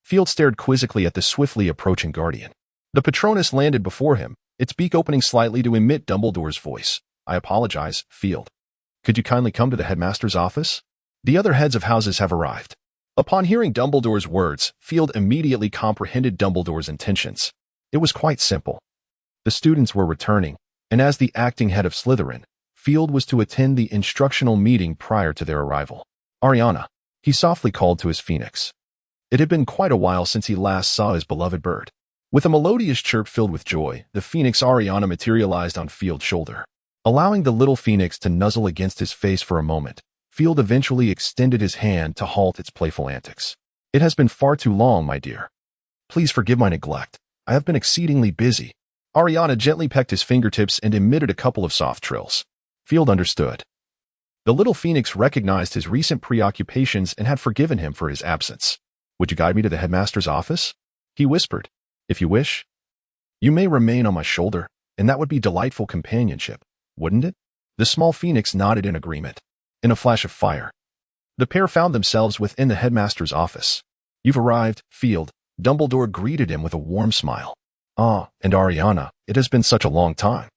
Field stared quizzically at the swiftly approaching guardian. The Patronus landed before him, its beak opening slightly to emit Dumbledore's voice. I apologize, Field. Could you kindly come to the headmaster's office? The other heads of houses have arrived. Upon hearing Dumbledore's words, Field immediately comprehended Dumbledore's intentions. It was quite simple. The students were returning, and as the acting head of Slytherin, Field was to attend the instructional meeting prior to their arrival. Ariana, he softly called to his phoenix. It had been quite a while since he last saw his beloved bird. With a melodious chirp filled with joy, the phoenix Ariana materialized on Field's shoulder. Allowing the little phoenix to nuzzle against his face for a moment, Field eventually extended his hand to halt its playful antics. It has been far too long, my dear. Please forgive my neglect. I have been exceedingly busy. Ariana gently pecked his fingertips and emitted a couple of soft trills. Field understood. The little phoenix recognized his recent preoccupations and had forgiven him for his absence. "Would you guide me to the headmaster's office?" he whispered. "If you wish. You may remain on my shoulder, and that would be delightful companionship, wouldn't it?" The small phoenix nodded in agreement. In a flash of fire, the pair found themselves within the headmaster's office. "You've arrived, Field." Dumbledore greeted him with a warm smile. "Ah, and Ariana, it has been such a long time."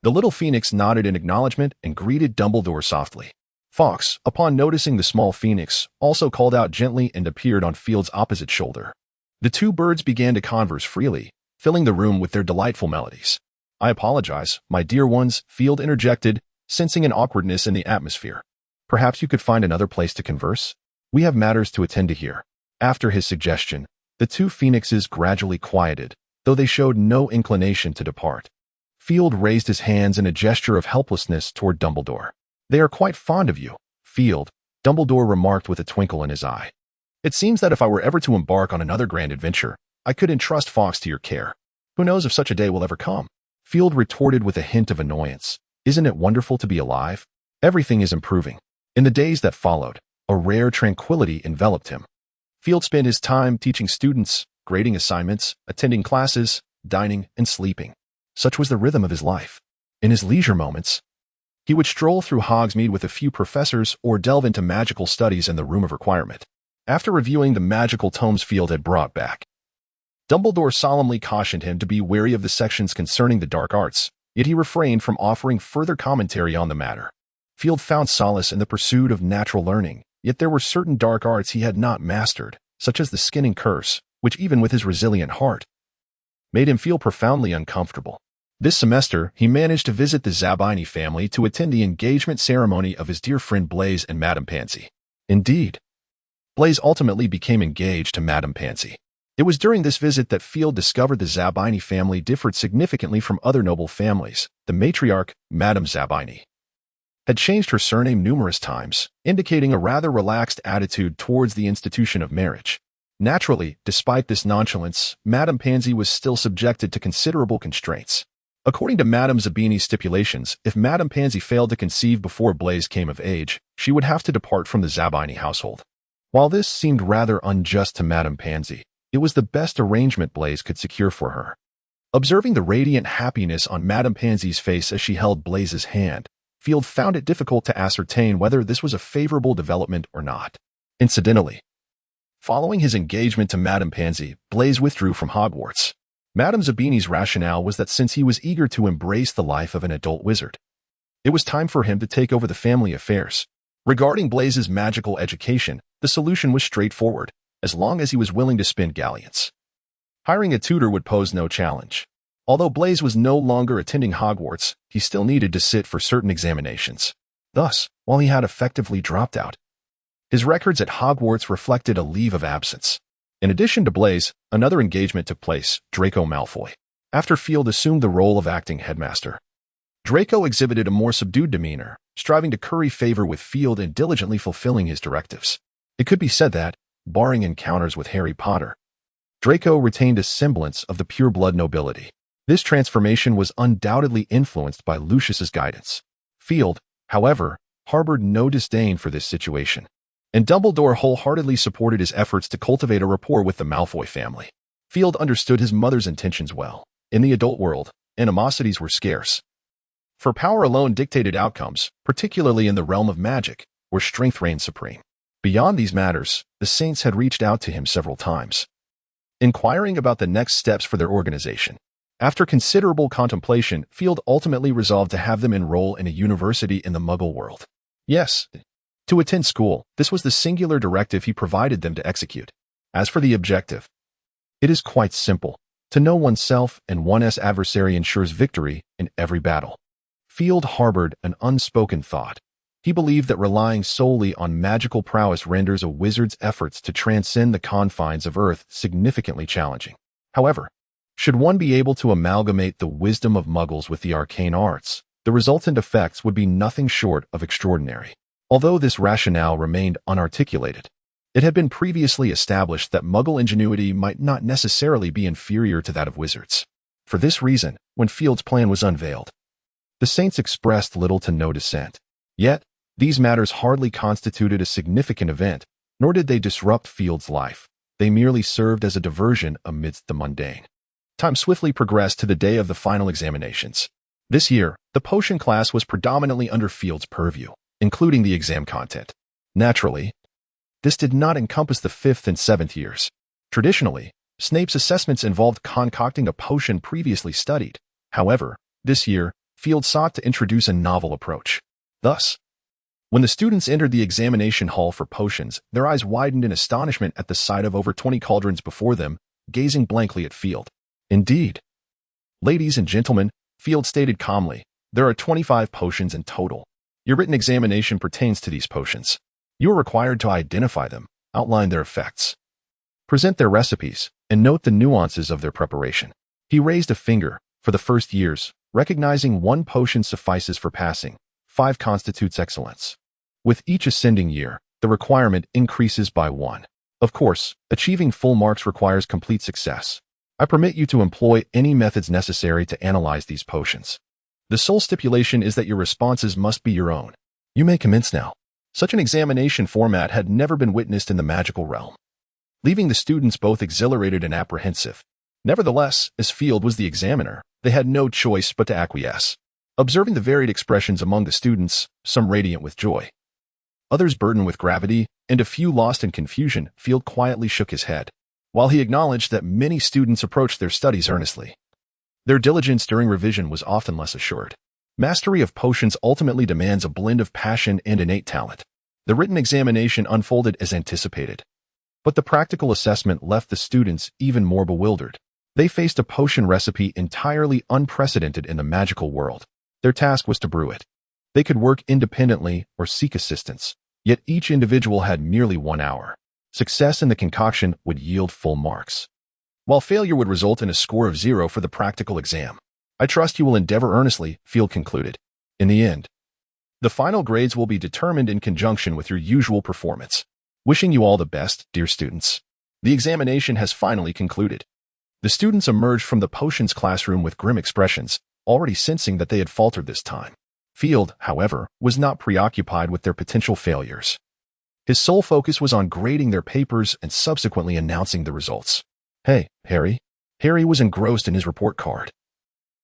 The little phoenix nodded in acknowledgement and greeted Dumbledore softly. Fawkes, upon noticing the small phoenix, also called out gently and appeared on Field's opposite shoulder. The two birds began to converse freely, filling the room with their delightful melodies. "I apologize, my dear ones," Field interjected, sensing an awkwardness in the atmosphere. "Perhaps you could find another place to converse? We have matters to attend to here." After his suggestion, the two phoenixes gradually quieted, though they showed no inclination to depart. Field raised his hands in a gesture of helplessness toward Dumbledore. "They are quite fond of you, Field," Dumbledore remarked with a twinkle in his eye. "It seems that if I were ever to embark on another grand adventure, I could entrust Fawkes to your care. Who knows if such a day will ever come?" Field retorted with a hint of annoyance. "Isn't it wonderful to be alive? Everything is improving." In the days that followed, a rare tranquility enveloped him. Field spent his time teaching students, grading assignments, attending classes, dining, and sleeping. Such was the rhythm of his life. In his leisure moments, he would stroll through Hogsmeade with a few professors or delve into magical studies in the Room of Requirement. After reviewing the magical tomes Field had brought back, Dumbledore solemnly cautioned him to be wary of the sections concerning the dark arts, yet he refrained from offering further commentary on the matter. Field found solace in the pursuit of natural learning, yet there were certain dark arts he had not mastered, such as the skinning curse, which even with his resilient heart, made him feel profoundly uncomfortable. This semester, he managed to visit the Zabini family to attend the engagement ceremony of his dear friend Blaise and Madame Pansy. Indeed, Blaise ultimately became engaged to Madame Pansy. It was during this visit that Field discovered the Zabini family differed significantly from other noble families. The matriarch, Madame Zabini, had changed her surname numerous times, indicating a rather relaxed attitude towards the institution of marriage. Naturally, despite this nonchalance, Madame Pansy was still subjected to considerable constraints. According to Madame Zabini's stipulations, if Madame Pansy failed to conceive before Blaise came of age, she would have to depart from the Zabini household. While this seemed rather unjust to Madame Pansy, it was the best arrangement Blaise could secure for her. Observing the radiant happiness on Madame Pansy's face as she held Blaise's hand, Field found it difficult to ascertain whether this was a favorable development or not. Incidentally, following his engagement to Madame Pansy, Blaise withdrew from Hogwarts. Madame Zabini's rationale was that since he was eager to embrace the life of an adult wizard, it was time for him to take over the family affairs. Regarding Blaise's magical education, the solution was straightforward, as long as he was willing to spend galleons. Hiring a tutor would pose no challenge. Although Blaise was no longer attending Hogwarts, he still needed to sit for certain examinations. Thus, while he had effectively dropped out, his records at Hogwarts reflected a leave of absence. In addition to Blaise, another engagement took place, Draco Malfoy. After Field assumed the role of acting headmaster, Draco exhibited a more subdued demeanor, striving to curry favor with Field and diligently fulfilling his directives. It could be said that, barring encounters with Harry Potter, Draco retained a semblance of the pure-blood nobility. This transformation was undoubtedly influenced by Lucius's guidance. Field, however, harbored no disdain for this situation, and Dumbledore wholeheartedly supported his efforts to cultivate a rapport with the Malfoy family. Field understood his mother's intentions well. In the adult world, animosities were scarce, for power alone dictated outcomes, particularly in the realm of magic, where strength reigned supreme. Beyond these matters, the Saints had reached out to him several times, inquiring about the next steps for their organization. After considerable contemplation, Field ultimately resolved to have them enroll in a university in the Muggle world. Yes, to attend school, this was the singular directive he provided them to execute. As for the objective, it is quite simple. To know oneself and one's adversary ensures victory in every battle. Field harbored an unspoken thought. He believed that relying solely on magical prowess renders a wizard's efforts to transcend the confines of Earth significantly challenging. However, should one be able to amalgamate the wisdom of Muggles with the arcane arts, the resultant effects would be nothing short of extraordinary. Although this rationale remained unarticulated, it had been previously established that Muggle ingenuity might not necessarily be inferior to that of wizards. For this reason, when Field's plan was unveiled, the Saints expressed little to no dissent. Yet, These matters hardly constituted a significant event, nor did they disrupt Field's life. They merely served as a diversion amidst the mundane. Time swiftly progressed to the day of the final examinations. This year, the potion class was predominantly under Field's purview, including the exam content. Naturally, this did not encompass the 5th and 7th years. Traditionally, Snape's assessments involved concocting a potion previously studied. However, this year, Field sought to introduce a novel approach. Thus, when the students entered the examination hall for potions, their eyes widened in astonishment at the sight of over 20 cauldrons before them, gazing blankly at Field. Indeed. Ladies and gentlemen, Field stated calmly, there are 25 potions in total. Your written examination pertains to these potions. You are required to identify them, outline their effects, present their recipes, and note the nuances of their preparation. He raised a finger. For the first years, recognizing 1 potion suffices for passing. 5 constitutes excellence. With each ascending year, the requirement increases by 1. Of course, achieving full marks requires complete success. I permit you to employ any methods necessary to analyze these potions. The sole stipulation is that your responses must be your own. You may commence now. Such an examination format had never been witnessed in the magical realm, leaving the students both exhilarated and apprehensive. Nevertheless, as Field was the examiner, they had no choice but to acquiesce. Observing the varied expressions among the students, some radiant with joy, others burdened with gravity, and a few lost in confusion, Field quietly shook his head. While he acknowledged that many students approached their studies earnestly, their diligence during revision was often less assured. Mastery of potions ultimately demands a blend of passion and innate talent. The written examination unfolded as anticipated, but the practical assessment left the students even more bewildered. They faced a potion recipe entirely unprecedented in the magical world. Their task was to brew it. They could work independently or seek assistance, yet each individual had merely 1 hour. Success in the concoction would yield full marks, while failure would result in a score of 0 for the practical exam. I trust you will endeavor earnestly, Field concluded. In the end, the final grades will be determined in conjunction with your usual performance. Wishing you all the best, dear students. The examination has finally concluded. The students emerged from the potions classroom with grim expressions, already sensing that they had faltered this time. Field, however, was not preoccupied with their potential failures. His sole focus was on grading their papers and subsequently announcing the results. Hey, Harry. Harry was engrossed in his report card,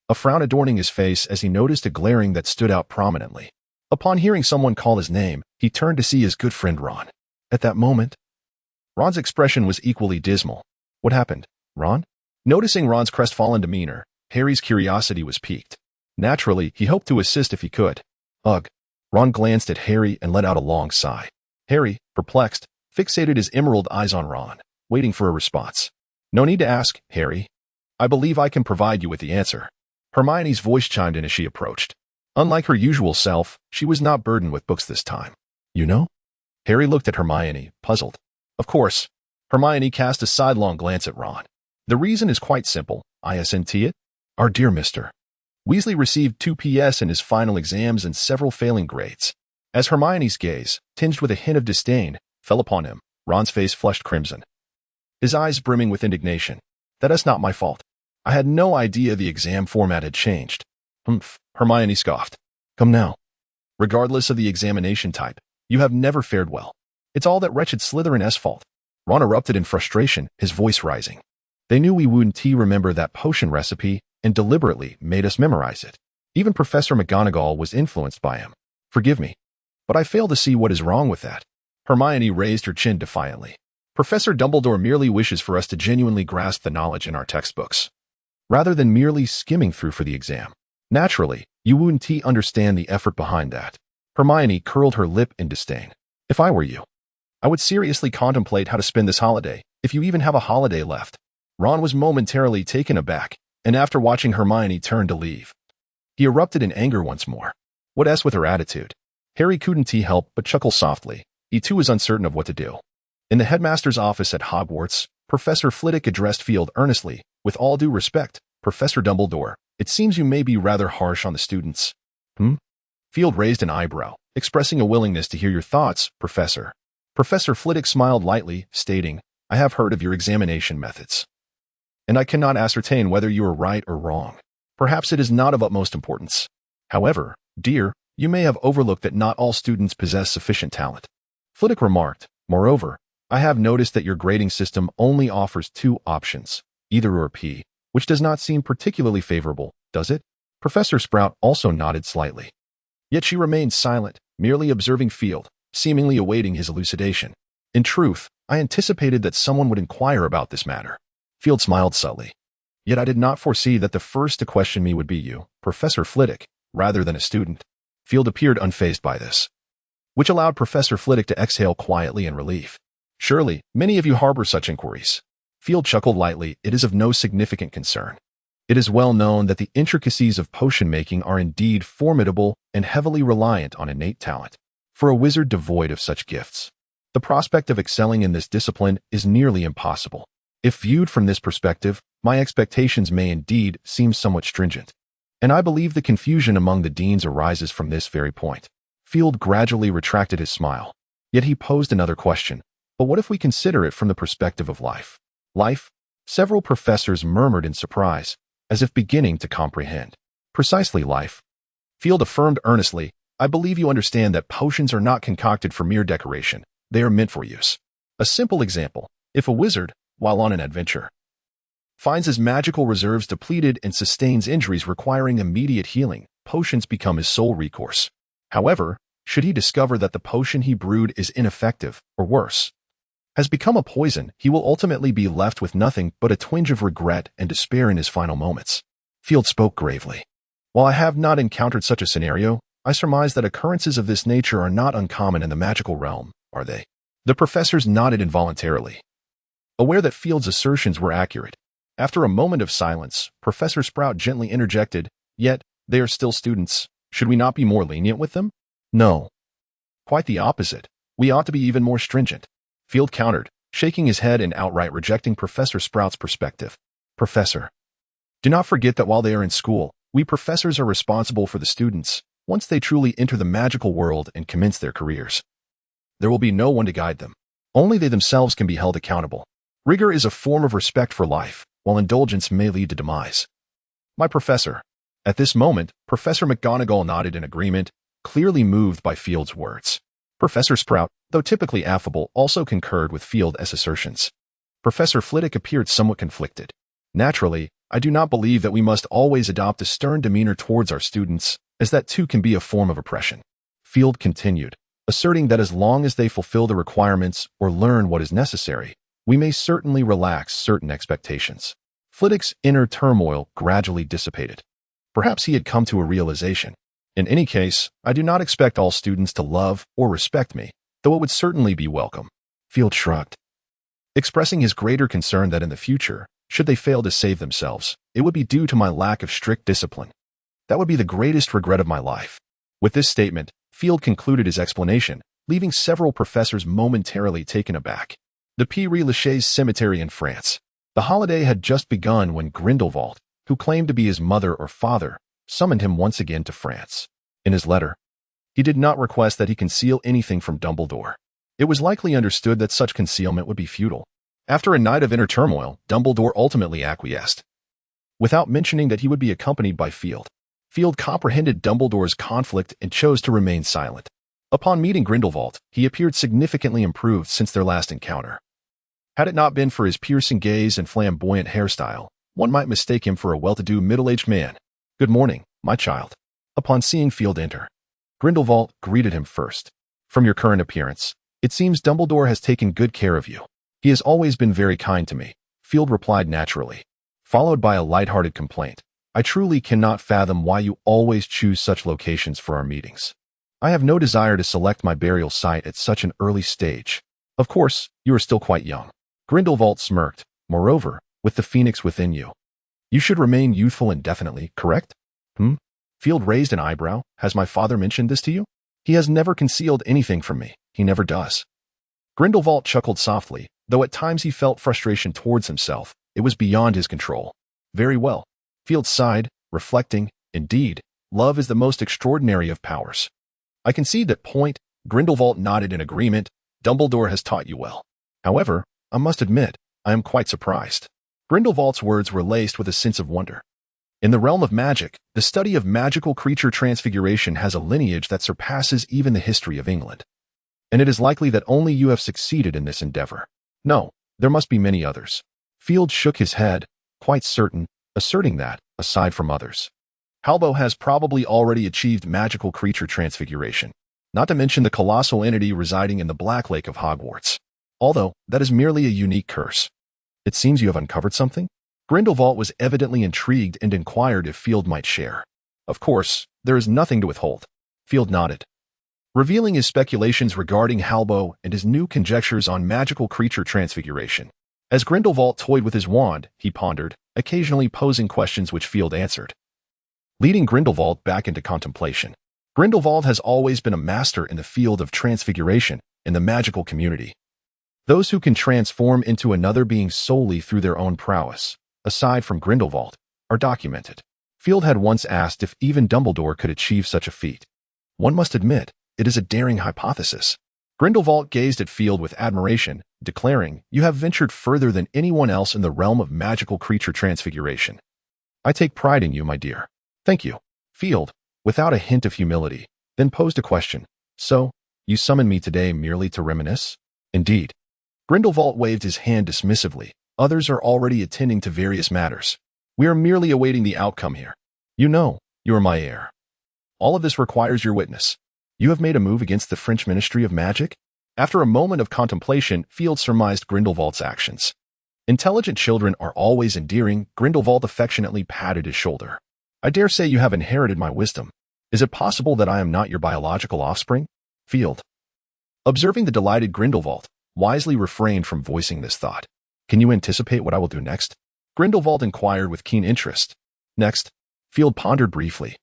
a frown adorning his face as he noticed a glaring that stood out prominently. Upon hearing someone call his name, he turned to see his good friend Ron. At that moment, Ron's expression was equally dismal. What happened, Ron? Noticing Ron's crestfallen demeanor, Harry's curiosity was piqued. Naturally, he hoped to assist if he could. Ugh. Ron glanced at Harry and let out a long sigh. Harry, perplexed, fixated his emerald eyes on Ron, waiting for a response. No need to ask, Harry. I believe I can provide you with the answer. Hermione's voice chimed in as she approached. Unlike her usual self, she was not burdened with books this time. You know? Harry looked at Hermione, puzzled. Of course. Hermione cast a sidelong glance at Ron. The reason is quite simple. Isn't it? Our dear Mr. Weasley received 2 PS in his final exams and several failing grades. As Hermione's gaze, tinged with a hint of disdain, fell upon him, Ron's face flushed crimson, his eyes brimming with indignation. That is not my fault. I had no idea the exam format had changed. Humph, Hermione scoffed. Come now. Regardless of the examination type, you have never fared well. It's all that wretched Slytherin's fault. Ron erupted in frustration, his voice rising. They knew we wouldn't remember that potion recipe and deliberately made us memorize it. Even Professor McGonagall was influenced by him. Forgive me, but I fail to see what is wrong with that. Hermione raised her chin defiantly. Professor Dumbledore merely wishes for us to genuinely grasp the knowledge in our textbooks, rather than merely skimming through for the exam. Naturally, you wouldn't understand the effort behind that. Hermione curled her lip in disdain. If I were you, I would seriously contemplate how to spend this holiday, if you even have a holiday left. Ron was momentarily taken aback, and after watching Hermione turn to leave, he erupted in anger once more. What s with her attitude? Harry couldn't help but chuckle softly. He too was uncertain of what to do. In the headmaster's office at Hogwarts, Professor Flitwick addressed Field earnestly. With all due respect, Professor Dumbledore, it seems you may be rather harsh on the students. Field raised an eyebrow, expressing a willingness to hear your thoughts, Professor. Professor Flitwick smiled lightly, stating, I have heard of your examination methods, and I cannot ascertain whether you are right or wrong. Perhaps it is not of utmost importance. However, dear, You may have overlooked that not all students possess sufficient talent. Flitwick remarked, moreover, I have noticed that your grading system only offers two options, either or P, which does not seem particularly favorable, does it? Professor Sprout also nodded slightly. Yet she remained silent, merely observing Field, seemingly awaiting his elucidation. In truth, I anticipated that someone would inquire about this matter. Field smiled subtly. Yet I did not foresee that the first to question me would be you, Professor Flitwick, rather than a student. Field appeared unfazed by this, which allowed Professor Flitwick to exhale quietly in relief. Surely, many of you harbor such inquiries. Field chuckled lightly. It is of no significant concern. It is well known that the intricacies of potion making are indeed formidable and heavily reliant on innate talent. For a wizard devoid of such gifts, the prospect of excelling in this discipline is nearly impossible. If viewed from this perspective, my expectations may indeed seem somewhat stringent. And I believe the confusion among the deans arises from this very point. Field gradually retracted his smile. Yet he posed another question. But what if we consider it from the perspective of life? Life? Several professors murmured in surprise, as if beginning to comprehend. Precisely life. Field affirmed earnestly, I believe you understand that potions are not concocted for mere decoration. They are meant for use. A simple example. If a wizard, while on an adventure, finds his magical reserves depleted and sustains injuries requiring immediate healing, potions become his sole recourse. However, should he discover that the potion he brewed is ineffective, or worse, has become a poison, he will ultimately be left with nothing but a twinge of regret and despair in his final moments. Field spoke gravely. While I have not encountered such a scenario, I surmise that occurrences of this nature are not uncommon in the magical realm, are they? The professors nodded involuntarily, aware that Field's assertions were accurate. After a moment of silence, Professor Sprout gently interjected, Yet, they are still students. Should we not be more lenient with them? No. Quite the opposite. We ought to be even more stringent. Field countered, shaking his head and outright rejecting Professor Sprout's perspective. Professor, do not forget that while they are in school, we professors are responsible for the students. Once they truly enter the magical world and commence their careers, there will be no one to guide them. Only they themselves can be held accountable. Rigor is a form of respect for life, while indulgence may lead to demise. My professor. At this moment, Professor McGonagall nodded in agreement, clearly moved by Field's words. Professor Sprout, though typically affable, also concurred with Field's assertions. Professor Flitwick appeared somewhat conflicted. Naturally, I do not believe that we must always adopt a stern demeanor towards our students, as that too can be a form of oppression. Field continued, asserting that as long as they fulfill the requirements or learn what is necessary, we may certainly relax certain expectations. Flitwick's inner turmoil gradually dissipated. Perhaps he had come to a realization. In any case, I do not expect all students to love or respect me, though it would certainly be welcome. Field shrugged, expressing his greater concern that in the future, should they fail to save themselves, it would be due to my lack of strict discipline. That would be the greatest regret of my life. With this statement, Field concluded his explanation, leaving several professors momentarily taken aback. The Père Lachaise cemetery in France. The holiday had just begun when Grindelwald, who claimed to be his mother or father, summoned him once again to France. In his letter, he did not request that he conceal anything from Dumbledore. It was likely understood that such concealment would be futile. After a night of inner turmoil, Dumbledore ultimately acquiesced, without mentioning that he would be accompanied by Field. Field comprehended Dumbledore's conflict and chose to remain silent. Upon meeting Grindelwald, he appeared significantly improved since their last encounter. Had it not been for his piercing gaze and flamboyant hairstyle, one might mistake him for a well-to-do middle-aged man. Good morning, my child. Upon seeing Field enter, Grindelwald greeted him first. From your current appearance, it seems Dumbledore has taken good care of you. He has always been very kind to me, Field replied naturally, followed by a light-hearted complaint. I truly cannot fathom why you always choose such locations for our meetings. I have no desire to select my burial site at such an early stage. Of course, you are still quite young. Grindelwald smirked. Moreover, with the phoenix within you, you should remain youthful indefinitely, correct? Field raised an eyebrow. Has my father mentioned this to you? He has never concealed anything from me. He never does. Grindelwald chuckled softly, though at times he felt frustration towards himself. It was beyond his control. Very well. Field sighed, reflecting, indeed, love is the most extraordinary of powers. I concede that point. Grindelwald nodded in agreement. Dumbledore has taught you well. However, I must admit, I am quite surprised. Grindelwald's words were laced with a sense of wonder. In the realm of magic, the study of magical creature transfiguration has a lineage that surpasses even the history of England. And it is likely that only you have succeeded in this endeavor. No, there must be many others. Field shook his head, quite certain, asserting that, aside from others, Halbo has probably already achieved magical creature transfiguration, not to mention the colossal entity residing in the Black Lake of Hogwarts. Although, that is merely a unique curse. It seems you have uncovered something? Grindelwald was evidently intrigued and inquired if Field might share. Of course, there is nothing to withhold. Field nodded, revealing his speculations regarding Halbo and his new conjectures on magical creature transfiguration. As Grindelwald toyed with his wand, he pondered, occasionally posing questions which Field answered, leading Grindelwald back into contemplation. Grindelwald has always been a master in the field of transfiguration in the magical community. Those who can transform into another being solely through their own prowess, aside from Grindelwald, are documented. Field had once asked if even Dumbledore could achieve such a feat. One must admit, it is a daring hypothesis. Grindelwald gazed at Field with admiration, declaring, "You have ventured further than anyone else in the realm of magical creature transfiguration. I take pride in you, my dear." "Thank you." Field, without a hint of humility, then posed a question. "So, you summoned me today merely to reminisce?" "Indeed." Grindelwald waved his hand dismissively. "Others are already attending to various matters. We are merely awaiting the outcome here. You know, you are my heir. All of this requires your witness. You have made a move against the French Ministry of Magic?" After a moment of contemplation, Field surmised Grindelwald's actions. Intelligent children are always endearing. Grindelwald affectionately patted his shoulder. "I dare say you have inherited my wisdom. Is it possible that I am not your biological offspring?" Field, observing the delighted Grindelwald, wisely refrained from voicing this thought. "Can you anticipate what I will do next?" Grindelwald inquired with keen interest. "Next?" Field pondered briefly.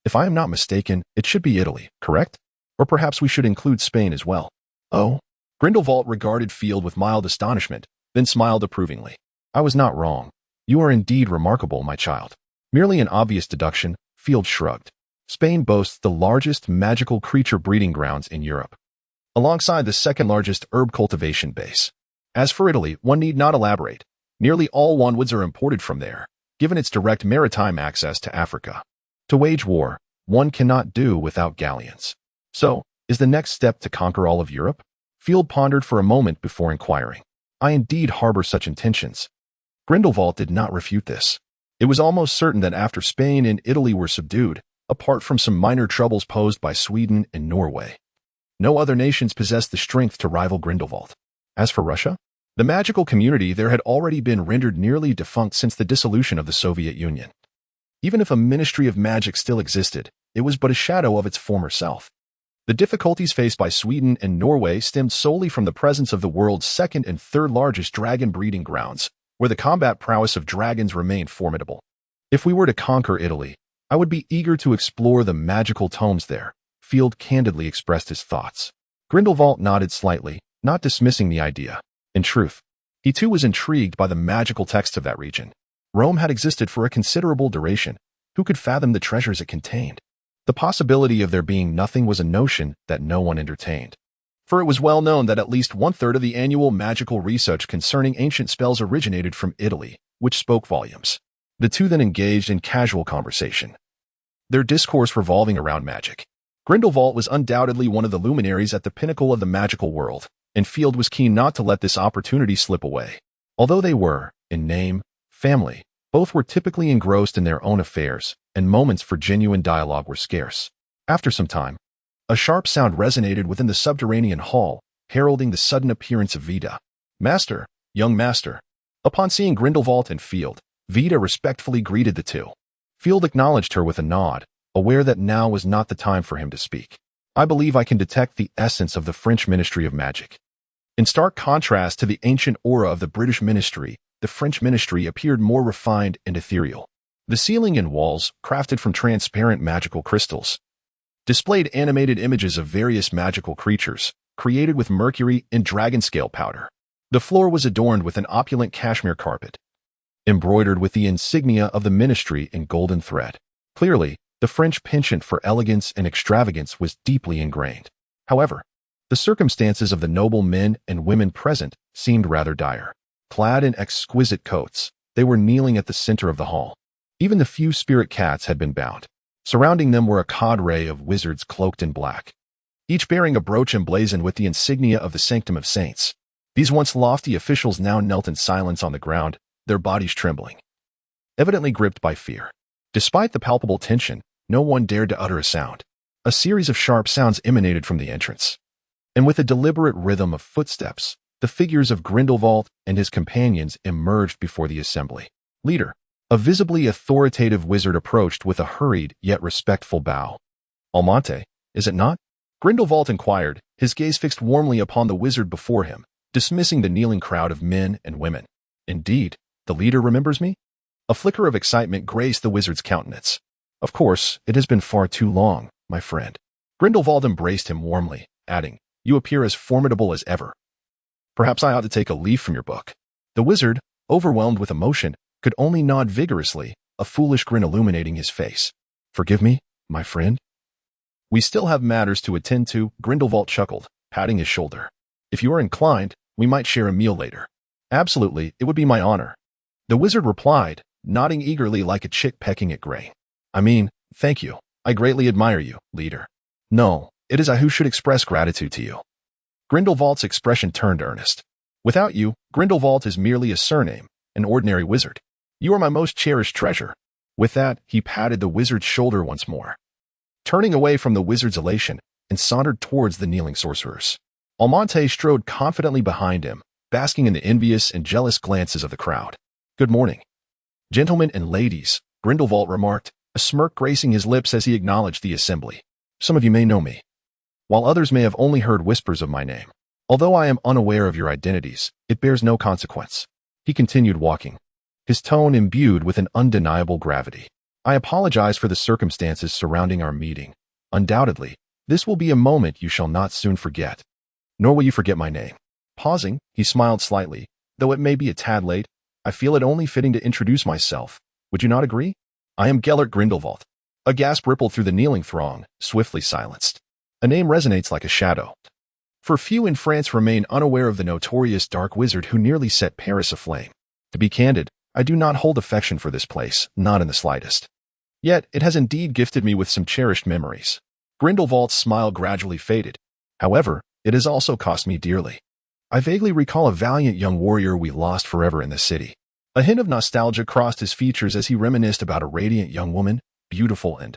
"If I am not mistaken, it should be Italy, correct? Or perhaps we should include Spain as well." "Oh?" Grindelwald regarded Field with mild astonishment, then smiled approvingly. "I was not wrong. You are indeed remarkable, my child." Merely an obvious deduction, Field shrugged. Spain boasts the largest magical creature breeding grounds in Europe, alongside the second-largest herb cultivation base. As for Italy, one need not elaborate. Nearly all wandwoods are imported from there, given its direct maritime access to Africa. To wage war, one cannot do without galleons. So, is the next step to conquer all of Europe? Field pondered for a moment before inquiring. "I indeed harbor such intentions." Grindelwald did not refute this. It was almost certain that after Spain and Italy were subdued, apart from some minor troubles posed by Sweden and Norway, no other nations possessed the strength to rival Grindelwald. As for Russia, the magical community there had already been rendered nearly defunct since the dissolution of the Soviet Union. Even if a Ministry of Magic still existed, it was but a shadow of its former self. The difficulties faced by Sweden and Norway stemmed solely from the presence of the world's second and third largest dragon breeding grounds, where the combat prowess of dragons remained formidable. "If we were to conquer Italy, I would be eager to explore the magical tomes there," Field candidly expressed his thoughts. Grindelwald nodded slightly, not dismissing the idea. In truth, he too was intrigued by the magical texts of that region. Rome had existed for a considerable duration. Who could fathom the treasures it contained? The possibility of there being nothing was a notion that no one entertained, for it was well known that at least one-third of the annual magical research concerning ancient spells originated from Italy, which spoke volumes. The two then engaged in casual conversation, their discourse revolving around magic. Grindelwald was undoubtedly one of the luminaries at the pinnacle of the magical world, and Field was keen not to let this opportunity slip away. Although they were, in name, family, both were typically engrossed in their own affairs, and moments for genuine dialogue were scarce. After some time, a sharp sound resonated within the subterranean hall, heralding the sudden appearance of Vida. "Master, young master." Upon seeing Grindelwald and Field, Vida respectfully greeted the two. Field acknowledged her with a nod, aware that now was not the time for him to speak. "I believe I can detect the essence of the French Ministry of Magic." In stark contrast to the ancient aura of the British Ministry, the French Ministry appeared more refined and ethereal. The ceiling and walls, crafted from transparent magical crystals, displayed animated images of various magical creatures, created with mercury and dragon scale powder. The floor was adorned with an opulent cashmere carpet, embroidered with the insignia of the ministry in golden thread. Clearly, the French penchant for elegance and extravagance was deeply ingrained. However, the circumstances of the noble men and women present seemed rather dire. Clad in exquisite coats, they were kneeling at the center of the hall. Even the few spirit cats had been bound. Surrounding them were a cadre of wizards cloaked in black, each bearing a brooch emblazoned with the insignia of the Sanctum of Saints. These once lofty officials now knelt in silence on the ground, their bodies trembling, evidently gripped by fear. Despite the palpable tension, no one dared to utter a sound. A series of sharp sounds emanated from the entrance, and with a deliberate rhythm of footsteps, the figures of Grindelwald and his companions emerged before the assembly. Leader, a visibly authoritative wizard approached with a hurried yet respectful bow. Almonte, is it not? Grindelwald inquired, his gaze fixed warmly upon the wizard before him, dismissing the kneeling crowd of men and women. Indeed, the leader remembers me? A flicker of excitement graced the wizard's countenance. Of course, it has been far too long, my friend. Grindelwald embraced him warmly, adding, you appear as formidable as ever. Perhaps I ought to take a leaf from your book. The wizard, overwhelmed with emotion, could only nod vigorously, a foolish grin illuminating his face. Forgive me, my friend? We still have matters to attend to, Grindelwald chuckled, patting his shoulder. If you are inclined, we might share a meal later. Absolutely, it would be my honor. The wizard replied, nodding eagerly like a chick pecking at grain. I mean, thank you. I greatly admire you, leader. No, it is I who should express gratitude to you. Grindelwald's expression turned earnest. Without you, Grindelwald is merely a surname, an ordinary wizard. You are my most cherished treasure. With that, he patted the wizard's shoulder once more, turning away from the wizard's elation, and sauntered towards the kneeling sorcerers. Almonte strode confidently behind him, basking in the envious and jealous glances of the crowd. Good morning, gentlemen and ladies, Grindelwald remarked, a smirk gracing his lips as he acknowledged the assembly. Some of you may know me, while others may have only heard whispers of my name. Although I am unaware of your identities, it bears no consequence. He continued walking, his tone imbued with an undeniable gravity. I apologize for the circumstances surrounding our meeting. Undoubtedly, this will be a moment you shall not soon forget. Nor will you forget my name. Pausing, he smiled slightly. Though it may be a tad late, I feel it only fitting to introduce myself. Would you not agree? I am Gellert Grindelwald. A gasp rippled through the kneeling throng, swiftly silenced. A name resonates like a shadow. For few in France remain unaware of the notorious dark wizard who nearly set Paris aflame. To be candid, I do not hold affection for this place, not in the slightest. Yet, it has indeed gifted me with some cherished memories. Grindelwald's smile gradually faded. However, it has also cost me dearly. I vaguely recall a valiant young warrior we lost forever in the city. A hint of nostalgia crossed his features as he reminisced about a radiant young woman, beautiful and,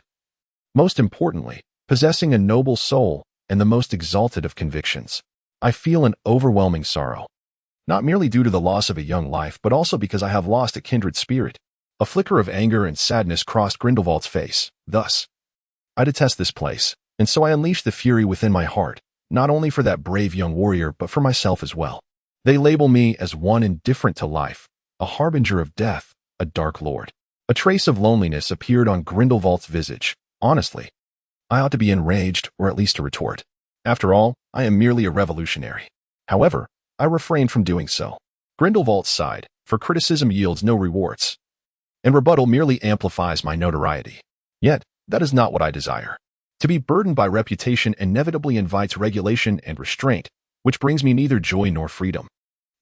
most importantly, possessing a noble soul and the most exalted of convictions. I feel an overwhelming sorrow, not merely due to the loss of a young life, but also because I have lost a kindred spirit. A flicker of anger and sadness crossed Grindelwald's face. Thus, I detest this place, and so I unleash the fury within my heart, not only for that brave young warrior, but for myself as well. They label me as one indifferent to life, a harbinger of death, a dark lord. A trace of loneliness appeared on Grindelwald's visage. Honestly, I ought to be enraged, or at least to retort. After all, I am merely a revolutionary. However, I refrained from doing so. Grindelwald sighed, for criticism yields no rewards, and rebuttal merely amplifies my notoriety. Yet, that is not what I desire. To be burdened by reputation inevitably invites regulation and restraint, which brings me neither joy nor freedom.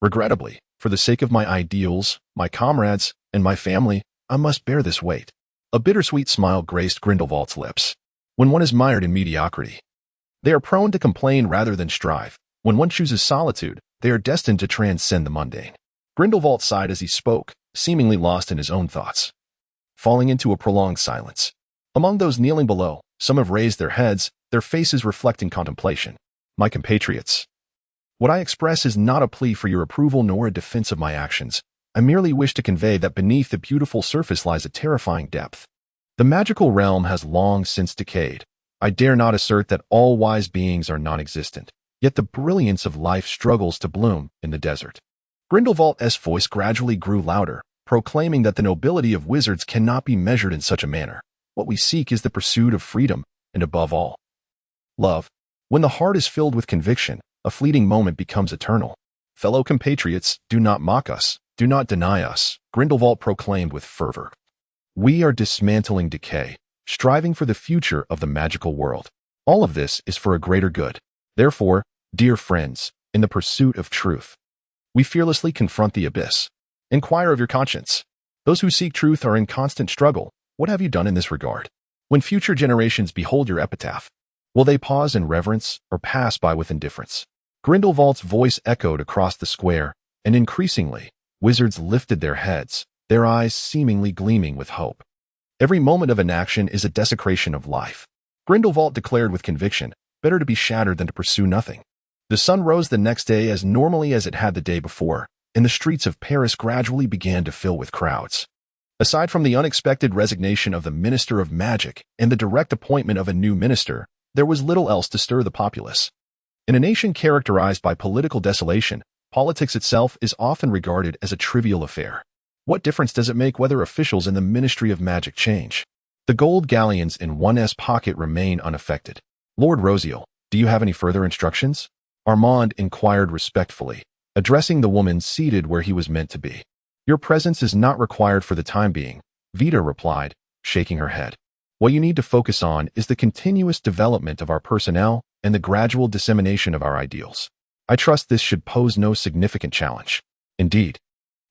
Regrettably, for the sake of my ideals, my comrades, and my family, I must bear this weight. A bittersweet smile graced Grindelwald's lips. When one is mired in mediocrity, they are prone to complain rather than strive. When one chooses solitude, they are destined to transcend the mundane. Grindelwald sighed as he spoke, seemingly lost in his own thoughts, falling into a prolonged silence. Among those kneeling below, some have raised their heads, their faces reflecting contemplation. My compatriots, what I express is not a plea for your approval nor a defense of my actions. I merely wish to convey that beneath the beautiful surface lies a terrifying depth. The magical realm has long since decayed. I dare not assert that all wise beings are non-existent, yet the brilliance of life struggles to bloom in the desert. Grindelwald's voice gradually grew louder, proclaiming that the nobility of wizards cannot be measured in such a manner. What we seek is the pursuit of freedom, and above all, love. When the heart is filled with conviction, a fleeting moment becomes eternal. Fellow compatriots, do not mock us, do not deny us, Grindelwald proclaimed with fervor. We are dismantling decay, striving for the future of the magical world. All of this is for a greater good. Therefore, dear friends, in the pursuit of truth, we fearlessly confront the abyss. Inquire of your conscience. Those who seek truth are in constant struggle. What have you done in this regard? When future generations behold your epitaph, will they pause in reverence or pass by with indifference? Grindelwald's voice echoed across the square, and increasingly, wizards lifted their heads, their eyes seemingly gleaming with hope. Every moment of inaction is a desecration of life. Grindelwald declared with conviction, better to be shattered than to pursue nothing. The sun rose the next day as normally as it had the day before, and the streets of Paris gradually began to fill with crowds. Aside from the unexpected resignation of the Minister of Magic and the direct appointment of a new minister, there was little else to stir the populace. In a nation characterized by political desolation, politics itself is often regarded as a trivial affair. What difference does it make whether officials in the Ministry of Magic change? The gold galleons in one's pocket remain unaffected. Lord Rosial, do you have any further instructions? Armand inquired respectfully, addressing the woman seated where he was meant to be. Your presence is not required for the time being, Vita replied, shaking her head. What you need to focus on is the continuous development of our personnel and the gradual dissemination of our ideals. I trust this should pose no significant challenge. Indeed.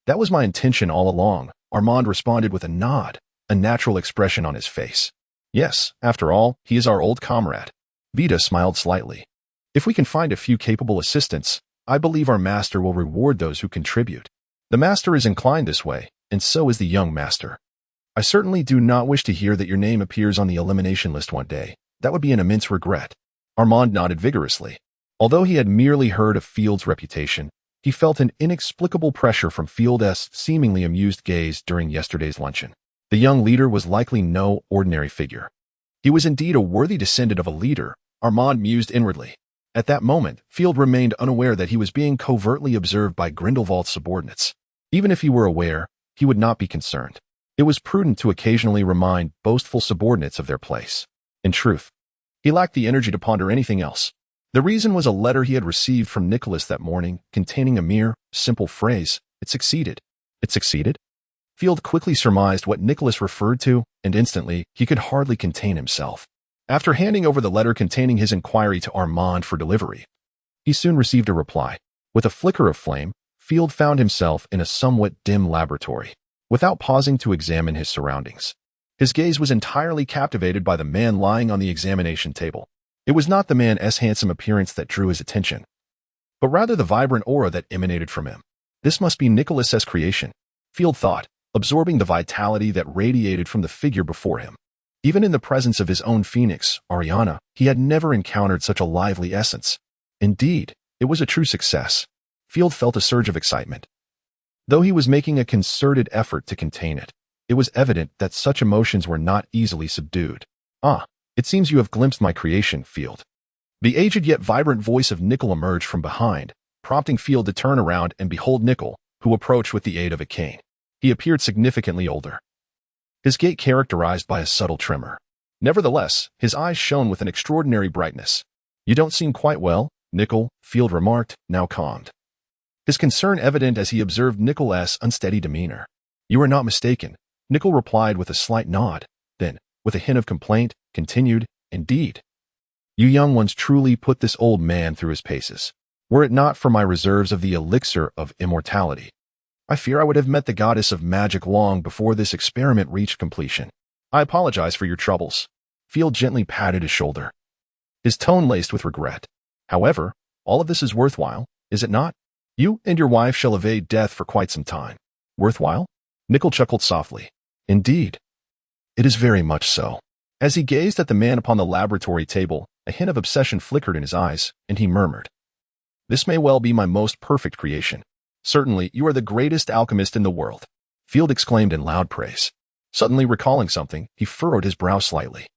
That was my intention all along, Armand responded with a nod, a natural expression on his face. Yes, after all, he is our old comrade. Vita smiled slightly. If we can find a few capable assistants, I believe our master will reward those who contribute. The master is inclined this way, and so is the young master. I certainly do not wish to hear that your name appears on the elimination list one day. That would be an immense regret. Armand nodded vigorously. Although he had merely heard of Field's reputation, he felt an inexplicable pressure from Field's seemingly amused gaze during yesterday's luncheon. The young leader was likely no ordinary figure. He was indeed a worthy descendant of a leader, Armand mused inwardly. At that moment, Field remained unaware that he was being covertly observed by Grindelwald's subordinates. Even if he were aware, he would not be concerned. It was prudent to occasionally remind boastful subordinates of their place. In truth, he lacked the energy to ponder anything else. The reason was a letter he had received from Nicholas that morning, containing a mere, simple phrase. It succeeded. It succeeded? Field quickly surmised what Nicholas referred to, and instantly, he could hardly contain himself. After handing over the letter containing his inquiry to Armand for delivery, he soon received a reply. With a flicker of flame, Field found himself in a somewhat dim laboratory, without pausing to examine his surroundings. His gaze was entirely captivated by the man lying on the examination table. It was not the man's handsome appearance that drew his attention, but rather the vibrant aura that emanated from him. This must be Nicholas's creation, Field thought, absorbing the vitality that radiated from the figure before him. Even in the presence of his own phoenix, Ariana, he had never encountered such a lively essence. Indeed, it was a true success. Field felt a surge of excitement. Though he was making a concerted effort to contain it, it was evident that such emotions were not easily subdued. Ah, it seems you have glimpsed my creation, Field. The aged yet vibrant voice of Nickel emerged from behind, prompting Field to turn around and behold Nickel, who approached with the aid of a cane. He appeared significantly older, his gait characterized by a subtle tremor. Nevertheless, his eyes shone with an extraordinary brightness. You don't seem quite well, Nickel, Field remarked, now calmed. His concern evident as he observed Nickel's unsteady demeanor. You are not mistaken, Nickel replied with a slight nod, then, with a hint of complaint, continued, Indeed. You young ones truly put this old man through his paces. Were it not for my reserves of the elixir of immortality, I fear I would have met the goddess of magic long before this experiment reached completion. I apologize for your troubles. Field gently patted his shoulder, his tone laced with regret. However, all of this is worthwhile, is it not? You and your wife shall evade death for quite some time. Worthwhile? Nickel chuckled softly. Indeed. It is very much so. As he gazed at the man upon the laboratory table, a hint of obsession flickered in his eyes, and he murmured, This may well be my most perfect creation. Certainly, you are the greatest alchemist in the world. Field exclaimed in loud praise. Suddenly recalling something, he furrowed his brow slightly.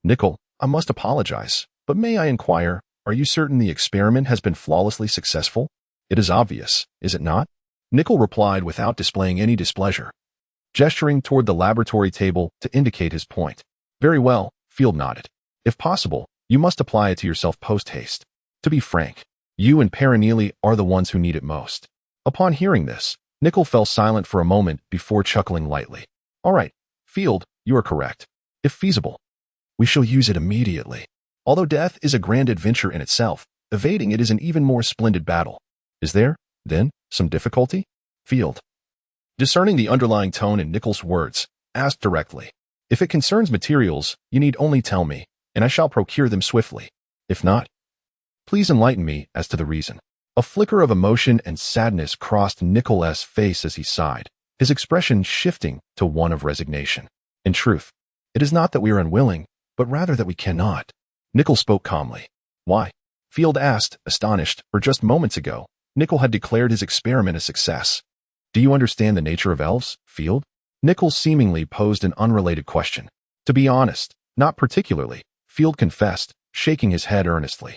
Nickel, I must apologize, but may I inquire, are you certain the experiment has been flawlessly successful? It is obvious, is it not? Nickel replied without displaying any displeasure, gesturing toward the laboratory table to indicate his point. Very well, Field nodded. If possible, you must apply it to yourself post-haste. To be frank, you and Perennially are the ones who need it most. Upon hearing this, Nickel fell silent for a moment before chuckling lightly. All right, Field, you are correct. If feasible, we shall use it immediately. Although death is a grand adventure in itself, evading it is an even more splendid battle. Is there, then, some difficulty? Field. Discerning the underlying tone in Nicholas' words, asked directly. If it concerns materials, you need only tell me, and I shall procure them swiftly. If not, please enlighten me as to the reason. A flicker of emotion and sadness crossed Nicholas' face as he sighed, his expression shifting to one of resignation. In truth, it is not that we are unwilling, but rather that we cannot. Nicholl spoke calmly. Why? Field asked, astonished, for just moments ago, Nicholl had declared his experiment a success. Do you understand the nature of elves, Field? Nicholl seemingly posed an unrelated question. To be honest, not particularly, Field confessed, shaking his head earnestly.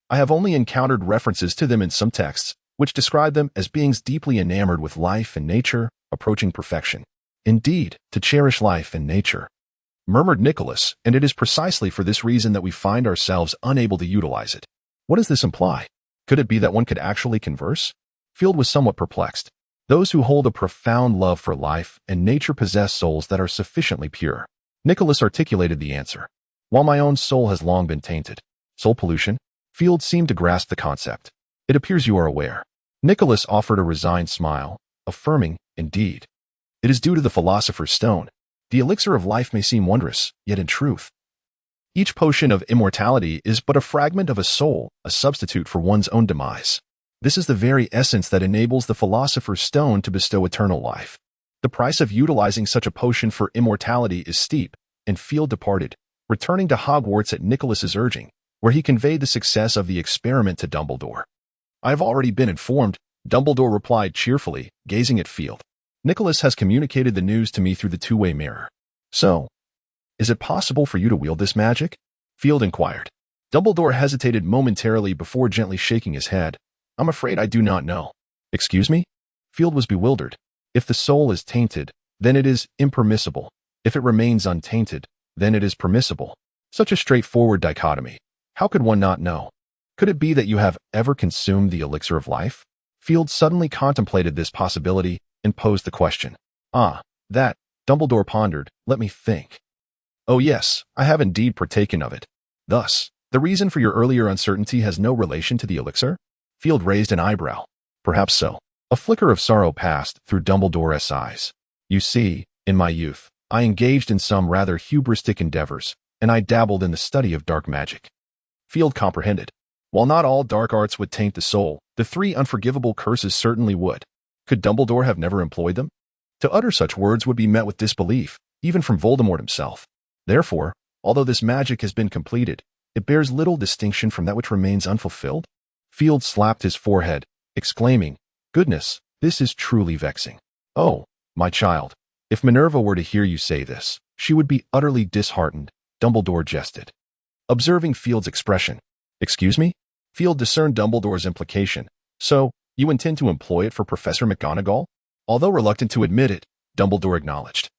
I have only encountered references to them in some texts, which describe them as beings deeply enamored with life and nature, approaching perfection. Indeed, to cherish life and nature, murmured Nicholas, and it is precisely for this reason that we find ourselves unable to utilize it. What does this imply? Could it be that one could actually converse? Field was somewhat perplexed. Those who hold a profound love for life and nature possess souls that are sufficiently pure. Nicholas articulated the answer. While my own soul has long been tainted. Soul pollution? Field seemed to grasp the concept. It appears you are aware. Nicholas offered a resigned smile, affirming, indeed. It is due to the Philosopher's Stone. The elixir of life may seem wondrous, yet in truth, each potion of immortality is but a fragment of a soul, a substitute for one's own demise. This is the very essence that enables the Philosopher's Stone to bestow eternal life. The price of utilizing such a potion for immortality is steep, and Field departed, returning to Hogwarts at Nicholas's urging, where he conveyed the success of the experiment to Dumbledore. I have already been informed, Dumbledore replied cheerfully, gazing at Field. Nicholas has communicated the news to me through the two-way mirror. So, is it possible for you to wield this magic? Field inquired. Dumbledore hesitated momentarily before gently shaking his head. I'm afraid I do not know. Excuse me? Field was bewildered. If the soul is tainted, then it is impermissible. If it remains untainted, then it is permissible. Such a straightforward dichotomy. How could one not know? Could it be that you have ever consumed the elixir of life? Field suddenly contemplated this possibility and posed the question. That, Dumbledore pondered, let me think. Oh yes, I have indeed partaken of it. Thus, the reason for your earlier uncertainty has no relation to the elixir? Field raised an eyebrow. Perhaps so. A flicker of sorrow passed through Dumbledore's eyes. You see, in my youth, I engaged in some rather hubristic endeavors, and I dabbled in the study of dark magic. Field comprehended. While not all dark arts would taint the soul, the three unforgivable curses certainly would. Could Dumbledore have never employed them? To utter such words would be met with disbelief, even from Voldemort himself. Therefore, although this magic has been completed, it bears little distinction from that which remains unfulfilled. Field slapped his forehead, exclaiming, Goodness, this is truly vexing. Oh, my child, if Minerva were to hear you say this, she would be utterly disheartened, Dumbledore jested. Observing Field's expression. Excuse me? Field discerned Dumbledore's implication. So, you intend to employ it for Professor McGonagall? Although reluctant to admit it, Dumbledore acknowledged.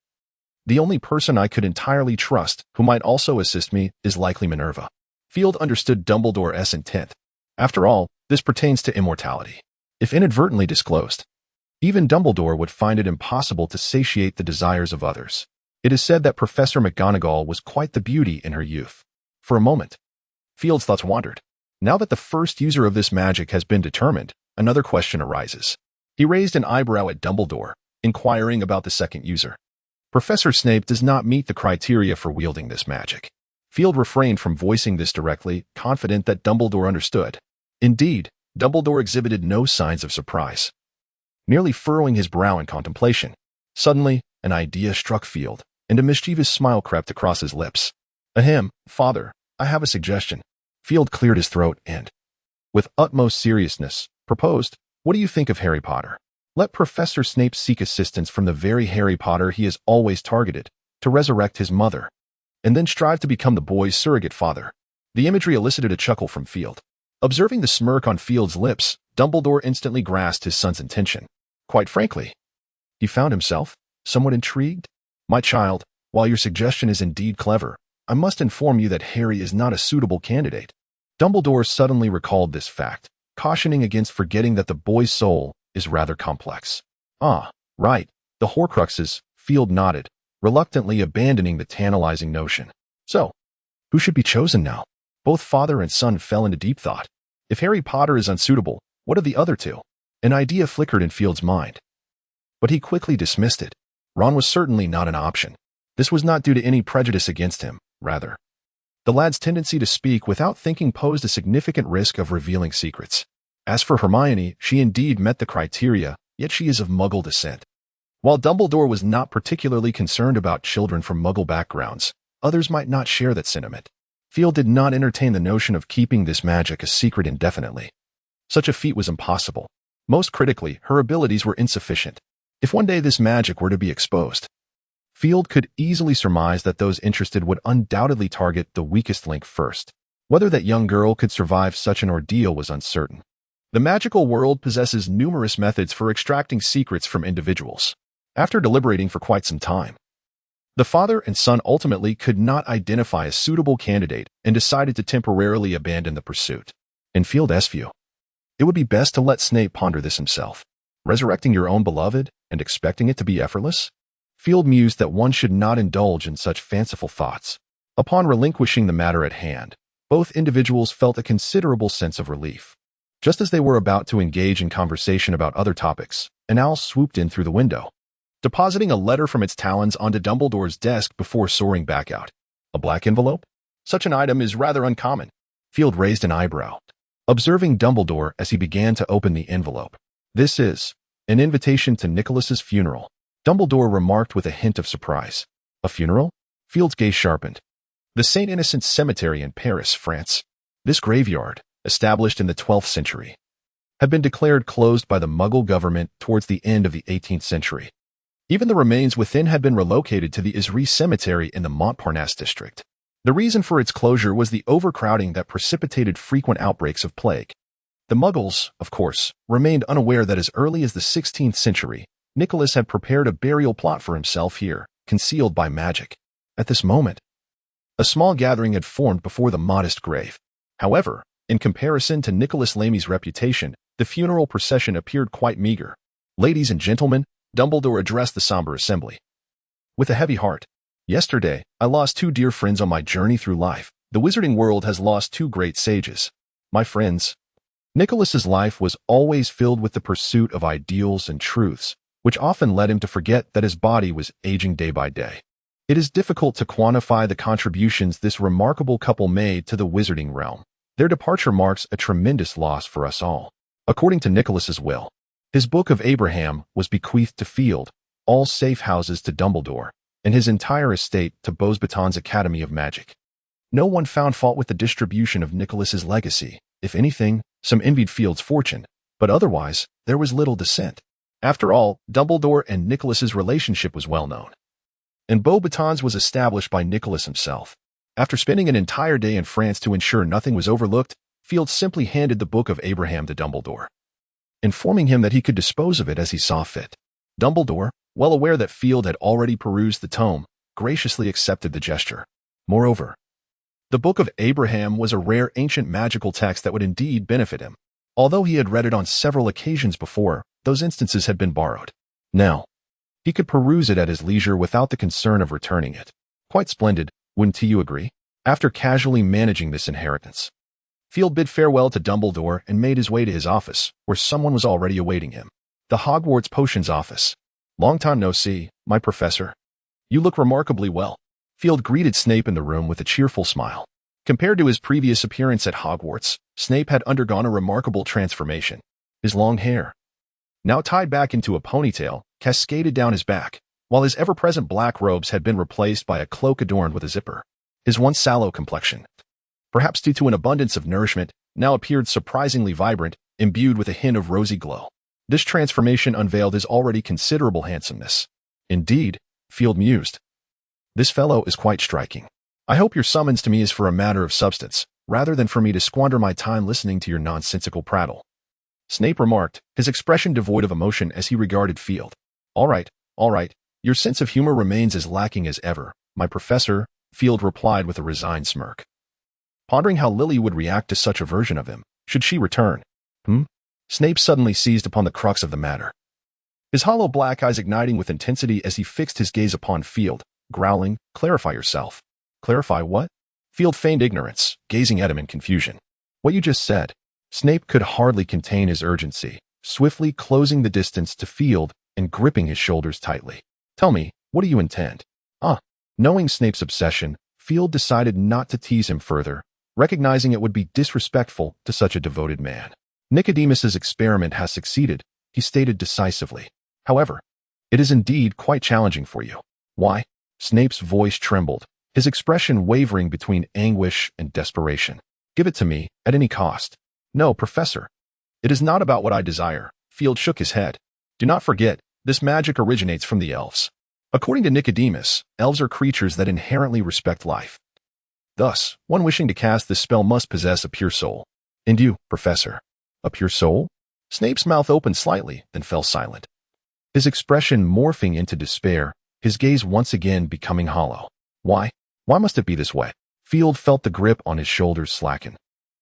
The only person I could entirely trust, who might also assist me, is likely Minerva. Field understood Dumbledore's intent. After all, this pertains to immortality. If inadvertently disclosed, even Dumbledore would find it impossible to satiate the desires of others. It is said that Professor McGonagall was quite the beauty in her youth. For a moment, Field's thoughts wandered. Now that the first user of this magic has been determined, another question arises. He raised an eyebrow at Dumbledore, inquiring about the second user. Professor Snape does not meet the criteria for wielding this magic. Field refrained from voicing this directly, confident that Dumbledore understood. Indeed, Dumbledore exhibited no signs of surprise. Nearly furrowing his brow in contemplation, suddenly, an idea struck Field, and a mischievous smile crept across his lips. Ahem, Father, I have a suggestion. Field cleared his throat and, with utmost seriousness, proposed, What do you think of Harry Potter? Let Professor Snape seek assistance from the very Harry Potter he has always targeted, to resurrect his mother, and then strive to become the boy's surrogate father. The imagery elicited a chuckle from Field. Observing the smirk on Field's lips, Dumbledore instantly grasped his son's intention. Quite frankly, he found himself somewhat intrigued. My child, while your suggestion is indeed clever, I must inform you that Harry is not a suitable candidate. Dumbledore suddenly recalled this fact, cautioning against forgetting that the boy's soul is rather complex. Right, the Horcruxes, Field nodded, reluctantly abandoning the tantalizing notion. So, who should be chosen now? Both father and son fell into deep thought. If Harry Potter is unsuitable, what of the other two? An idea flickered in Field's mind. but he quickly dismissed it. Ron was certainly not an option. This was not due to any prejudice against him, rather. The lad's tendency to speak without thinking posed a significant risk of revealing secrets. As for Hermione, she indeed met the criteria, yet she is of Muggle descent. While Dumbledore was not particularly concerned about children from Muggle backgrounds, others might not share that sentiment. Field did not entertain the notion of keeping this magic a secret indefinitely. Such a feat was impossible. Most critically, her abilities were insufficient. If one day this magic were to be exposed, Field could easily surmise that those interested would undoubtedly target the weakest link first. Whether that young girl could survive such an ordeal was uncertain. The magical world possesses numerous methods for extracting secrets from individuals. After deliberating for quite some time, the father and son ultimately could not identify a suitable candidate and decided to temporarily abandon the pursuit. In Field's view, it would be best to let Snape ponder this himself. Resurrecting your own beloved and expecting it to be effortless? Field mused that one should not indulge in such fanciful thoughts. Upon relinquishing the matter at hand, both individuals felt a considerable sense of relief. Just as they were about to engage in conversation about other topics, an owl swooped in through the window, depositing a letter from its talons onto Dumbledore's desk before soaring back out. A black envelope? Such an item is rather uncommon. Field raised an eyebrow, observing Dumbledore as he began to open the envelope. This is an invitation to Nicholas's funeral, Dumbledore remarked with a hint of surprise. A funeral? Field's gaze sharpened. The St. Innocent Cemetery in Paris, France. This graveyard, established in the 12th century, had been declared closed by the Muggle government towards the end of the 18th century. Even the remains within had been relocated to the Isri Cemetery in the Montparnasse district. The reason for its closure was the overcrowding that precipitated frequent outbreaks of plague. The Muggles, of course, remained unaware that as early as the 16th century, Nicholas had prepared a burial plot for himself here, concealed by magic. At this moment, a small gathering had formed before the modest grave. However, in comparison to Nicholas Lamy's reputation, the funeral procession appeared quite meager. Ladies and gentlemen, Dumbledore addressed the somber assembly. With a heavy heart, yesterday, I lost two dear friends on my journey through life. The wizarding world has lost two great sages. My friends. Nicholas's life was always filled with the pursuit of ideals and truths, which often led him to forget that his body was aging day by day. It is difficult to quantify the contributions this remarkable couple made to the wizarding realm. Their departure marks a tremendous loss for us all. According to Nicholas's will, his Book of Abraham was bequeathed to Field, all safe houses to Dumbledore, and his entire estate to Beauxbatons Academy of Magic. No one found fault with the distribution of Nicholas's legacy. If anything, some envied Field's fortune, but otherwise, there was little dissent. After all, Dumbledore and Nicholas's relationship was well known, and Beauxbatons was established by Nicholas himself. After spending an entire day in France to ensure nothing was overlooked, Field simply handed the Book of Abraham to Dumbledore, informing him that he could dispose of it as he saw fit. Dumbledore, well aware that Field had already perused the tome, graciously accepted the gesture. Moreover, the Book of Abraham was a rare ancient magical text that would indeed benefit him. Although he had read it on several occasions before, those instances had been borrowed. Now, he could peruse it at his leisure without the concern of returning it. Quite splendid, wouldn't you agree? After casually managing this inheritance, Field bid farewell to Dumbledore and made his way to his office, where someone was already awaiting him. The Hogwarts Potions Office. Long time no see, my professor. You look remarkably well. Field greeted Snape in the room with a cheerful smile. Compared to his previous appearance at Hogwarts, Snape had undergone a remarkable transformation. His long hair, now tied back into a ponytail, cascaded down his back, while his ever-present black robes had been replaced by a cloak adorned with a zipper. His once sallow complexion, perhaps due to an abundance of nourishment, now appeared surprisingly vibrant, imbued with a hint of rosy glow. This transformation unveiled his already considerable handsomeness. Indeed, Field mused, this fellow is quite striking. I hope your summons to me is for a matter of substance, rather than for me to squander my time listening to your nonsensical prattle. Snape remarked, his expression devoid of emotion as he regarded Field. All right, your sense of humor remains as lacking as ever, my professor, Field replied with a resigned smirk, pondering how Lily would react to such a version of him, should she return. Snape suddenly seized upon the crux of the matter, his hollow black eyes igniting with intensity as he fixed his gaze upon Field, growling, clarify yourself. Clarify what? Field feigned ignorance, gazing at him in confusion. What you just said. Snape could hardly contain his urgency, swiftly closing the distance to Field and gripping his shoulders tightly. "Tell me, what do you intend?" Knowing Snape's obsession, Field decided not to tease him further, recognizing it would be disrespectful to such a devoted man. "Nicodemus's experiment has succeeded," he stated decisively. "However, it is indeed quite challenging for you." "Why?" Snape's voice trembled, his expression wavering between anguish and desperation. "Give it to me, at any cost." "No, Professor. It is not about what I desire." Field shook his head. "Do not forget, this magic originates from the elves. According to Nicodemus, elves are creatures that inherently respect life. Thus, one wishing to cast this spell must possess a pure soul. And you, Professor, a pure soul?" Snape's mouth opened slightly, then fell silent, his expression morphing into despair, his gaze once again becoming hollow. Why? Why must it be this way?" Field felt the grip on his shoulders slacken,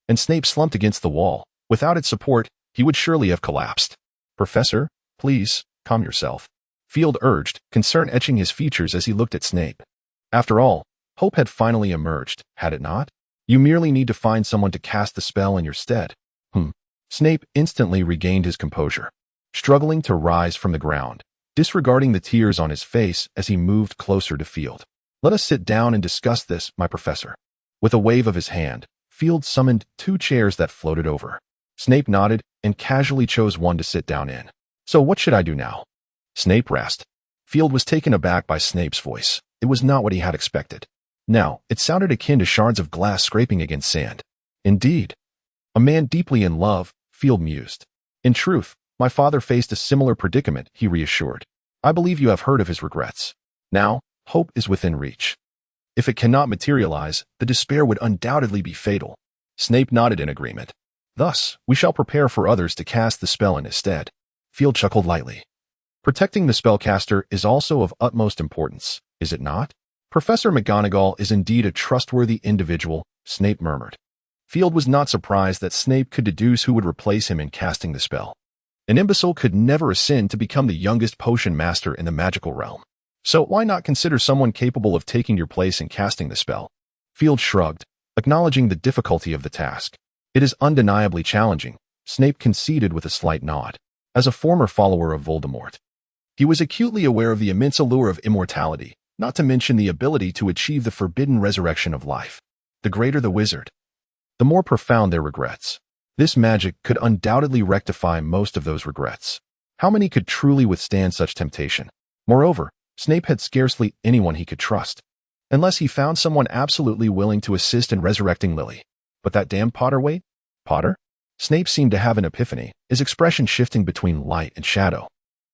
and Snape slumped against the wall. Without its support, he would surely have collapsed. "Professor, please, calm yourself," Field urged, concern etching his features as he looked at Snape. After all, hope had finally emerged, had it not? You merely need to find someone to cast the spell in your stead. Snape instantly regained his composure, struggling to rise from the ground, disregarding the tears on his face as he moved closer to Field. "Let us sit down and discuss this, my professor." With a wave of his hand, Field summoned 2 chairs that floated over. Snape nodded and casually chose one to sit down in. "So what should I do now?" Snape rasped. Field was taken aback by Snape's voice. It was not what he had expected. Now, it sounded akin to shards of glass scraping against sand. "Indeed. A man deeply in love," Field mused. "In truth, my father faced a similar predicament," he reassured. "I believe you have heard of his regrets. Now, hope is within reach. If it cannot materialize, the despair would undoubtedly be fatal." Snape nodded in agreement. "Thus, we shall prepare for others to cast the spell in his stead." Field chuckled lightly. "Protecting the spellcaster is also of utmost importance, is it not?" "Professor McGonagall is indeed a trustworthy individual," Snape murmured. Field was not surprised that Snape could deduce who would replace him in casting the spell. An imbecile could never ascend to become the youngest potion master in the magical realm. So why not consider someone capable of taking your place in casting the spell? Field shrugged, acknowledging the difficulty of the task. "It is undeniably challenging," Snape conceded with a slight nod. As a former follower of Voldemort, he was acutely aware of the immense allure of immortality, not to mention the ability to achieve the forbidden resurrection of life. The greater the wizard, the more profound their regrets. This magic could undoubtedly rectify most of those regrets. How many could truly withstand such temptation? Moreover, Snape had scarcely anyone he could trust, unless he found someone absolutely willing to assist in resurrecting Lily. But that damn Potter, wait? Potter? Snape seemed to have an epiphany, his expression shifting between light and shadow.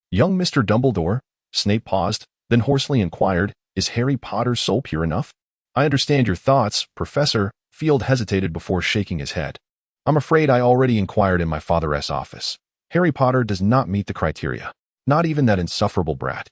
"Young Mr. Dumbledore?" Snape paused, then hoarsely inquired, "Is Harry Potter's soul pure enough?" "I understand your thoughts, Professor." Field hesitated before shaking his head. "I'm afraid I already inquired in my father's office. Harry Potter does not meet the criteria. Not even that insufferable brat."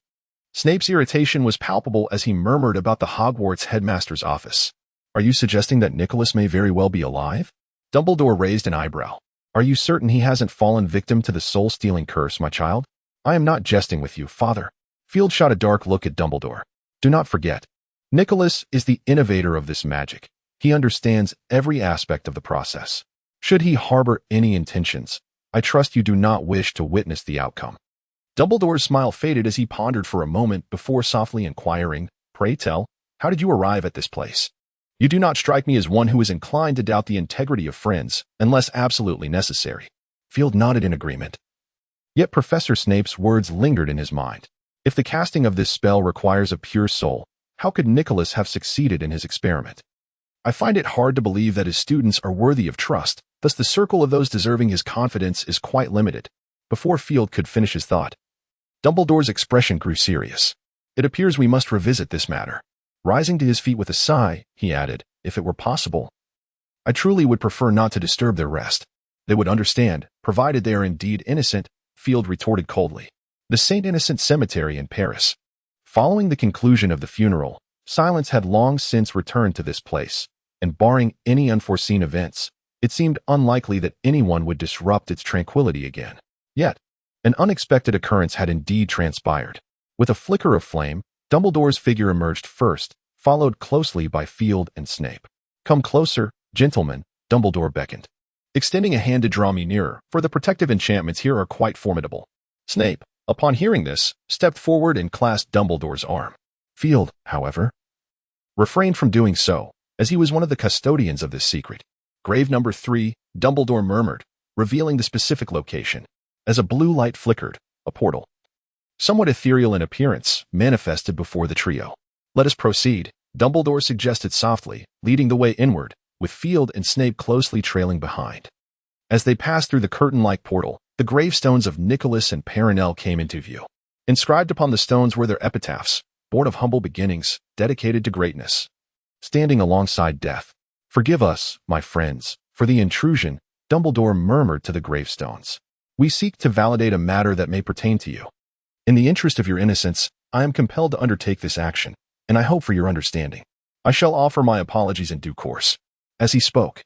Snape's irritation was palpable as he murmured about the Hogwarts headmaster's office. "Are you suggesting that Nicholas may very well be alive?" Dumbledore raised an eyebrow. "Are you certain he hasn't fallen victim to the soul-stealing curse, my child?" "I am not jesting with you, father." Field shot a dark look at Dumbledore. "Do not forget, Nicholas is the innovator of this magic. He understands every aspect of the process. Should he harbor any intentions, I trust you do not wish to witness the outcome." Dumbledore's smile faded as he pondered for a moment before softly inquiring, "Pray tell, how did you arrive at this place?" "You do not strike me as one who is inclined to doubt the integrity of friends, unless absolutely necessary." Field nodded in agreement. Yet Professor Snape's words lingered in his mind. If the casting of this spell requires a pure soul, how could Nicholas have succeeded in his experiment? "I find it hard to believe that his students are worthy of trust, thus the circle of those deserving his confidence is quite limited." Before Field could finish his thought, Dumbledore's expression grew serious. "It appears we must revisit this matter." Rising to his feet with a sigh, he added, "If it were possible, I truly would prefer not to disturb their rest." "They would understand, provided they are indeed innocent," Field retorted coldly. The Saint Innocent Cemetery in Paris. Following the conclusion of the funeral, silence had long since returned to this place, and barring any unforeseen events, it seemed unlikely that anyone would disrupt its tranquility again. Yet, an unexpected occurrence had indeed transpired. With a flicker of flame, Dumbledore's figure emerged first, followed closely by Field and Snape. "Come closer, gentlemen," Dumbledore beckoned, extending a hand to draw me nearer, for the protective enchantments here are quite formidable. Snape, upon hearing this, stepped forward and clasped Dumbledore's arm. Field, however, refrained from doing so, as he was one of the custodians of this secret. Grave number 3, Dumbledore murmured, revealing the specific location. As a blue light flickered, a portal, somewhat ethereal in appearance, manifested before the trio. Let us proceed, Dumbledore suggested softly, leading the way inward, with Field and Snape closely trailing behind. As they passed through the curtain-like portal, the gravestones of Nicholas and Perenelle came into view. Inscribed upon the stones were their epitaphs, born of humble beginnings, dedicated to greatness. Standing alongside death. Forgive us, my friends, for the intrusion, Dumbledore murmured to the gravestones. We seek to validate a matter that may pertain to you. In the interest of your innocence, I am compelled to undertake this action, and I hope for your understanding. I shall offer my apologies in due course. As he spoke,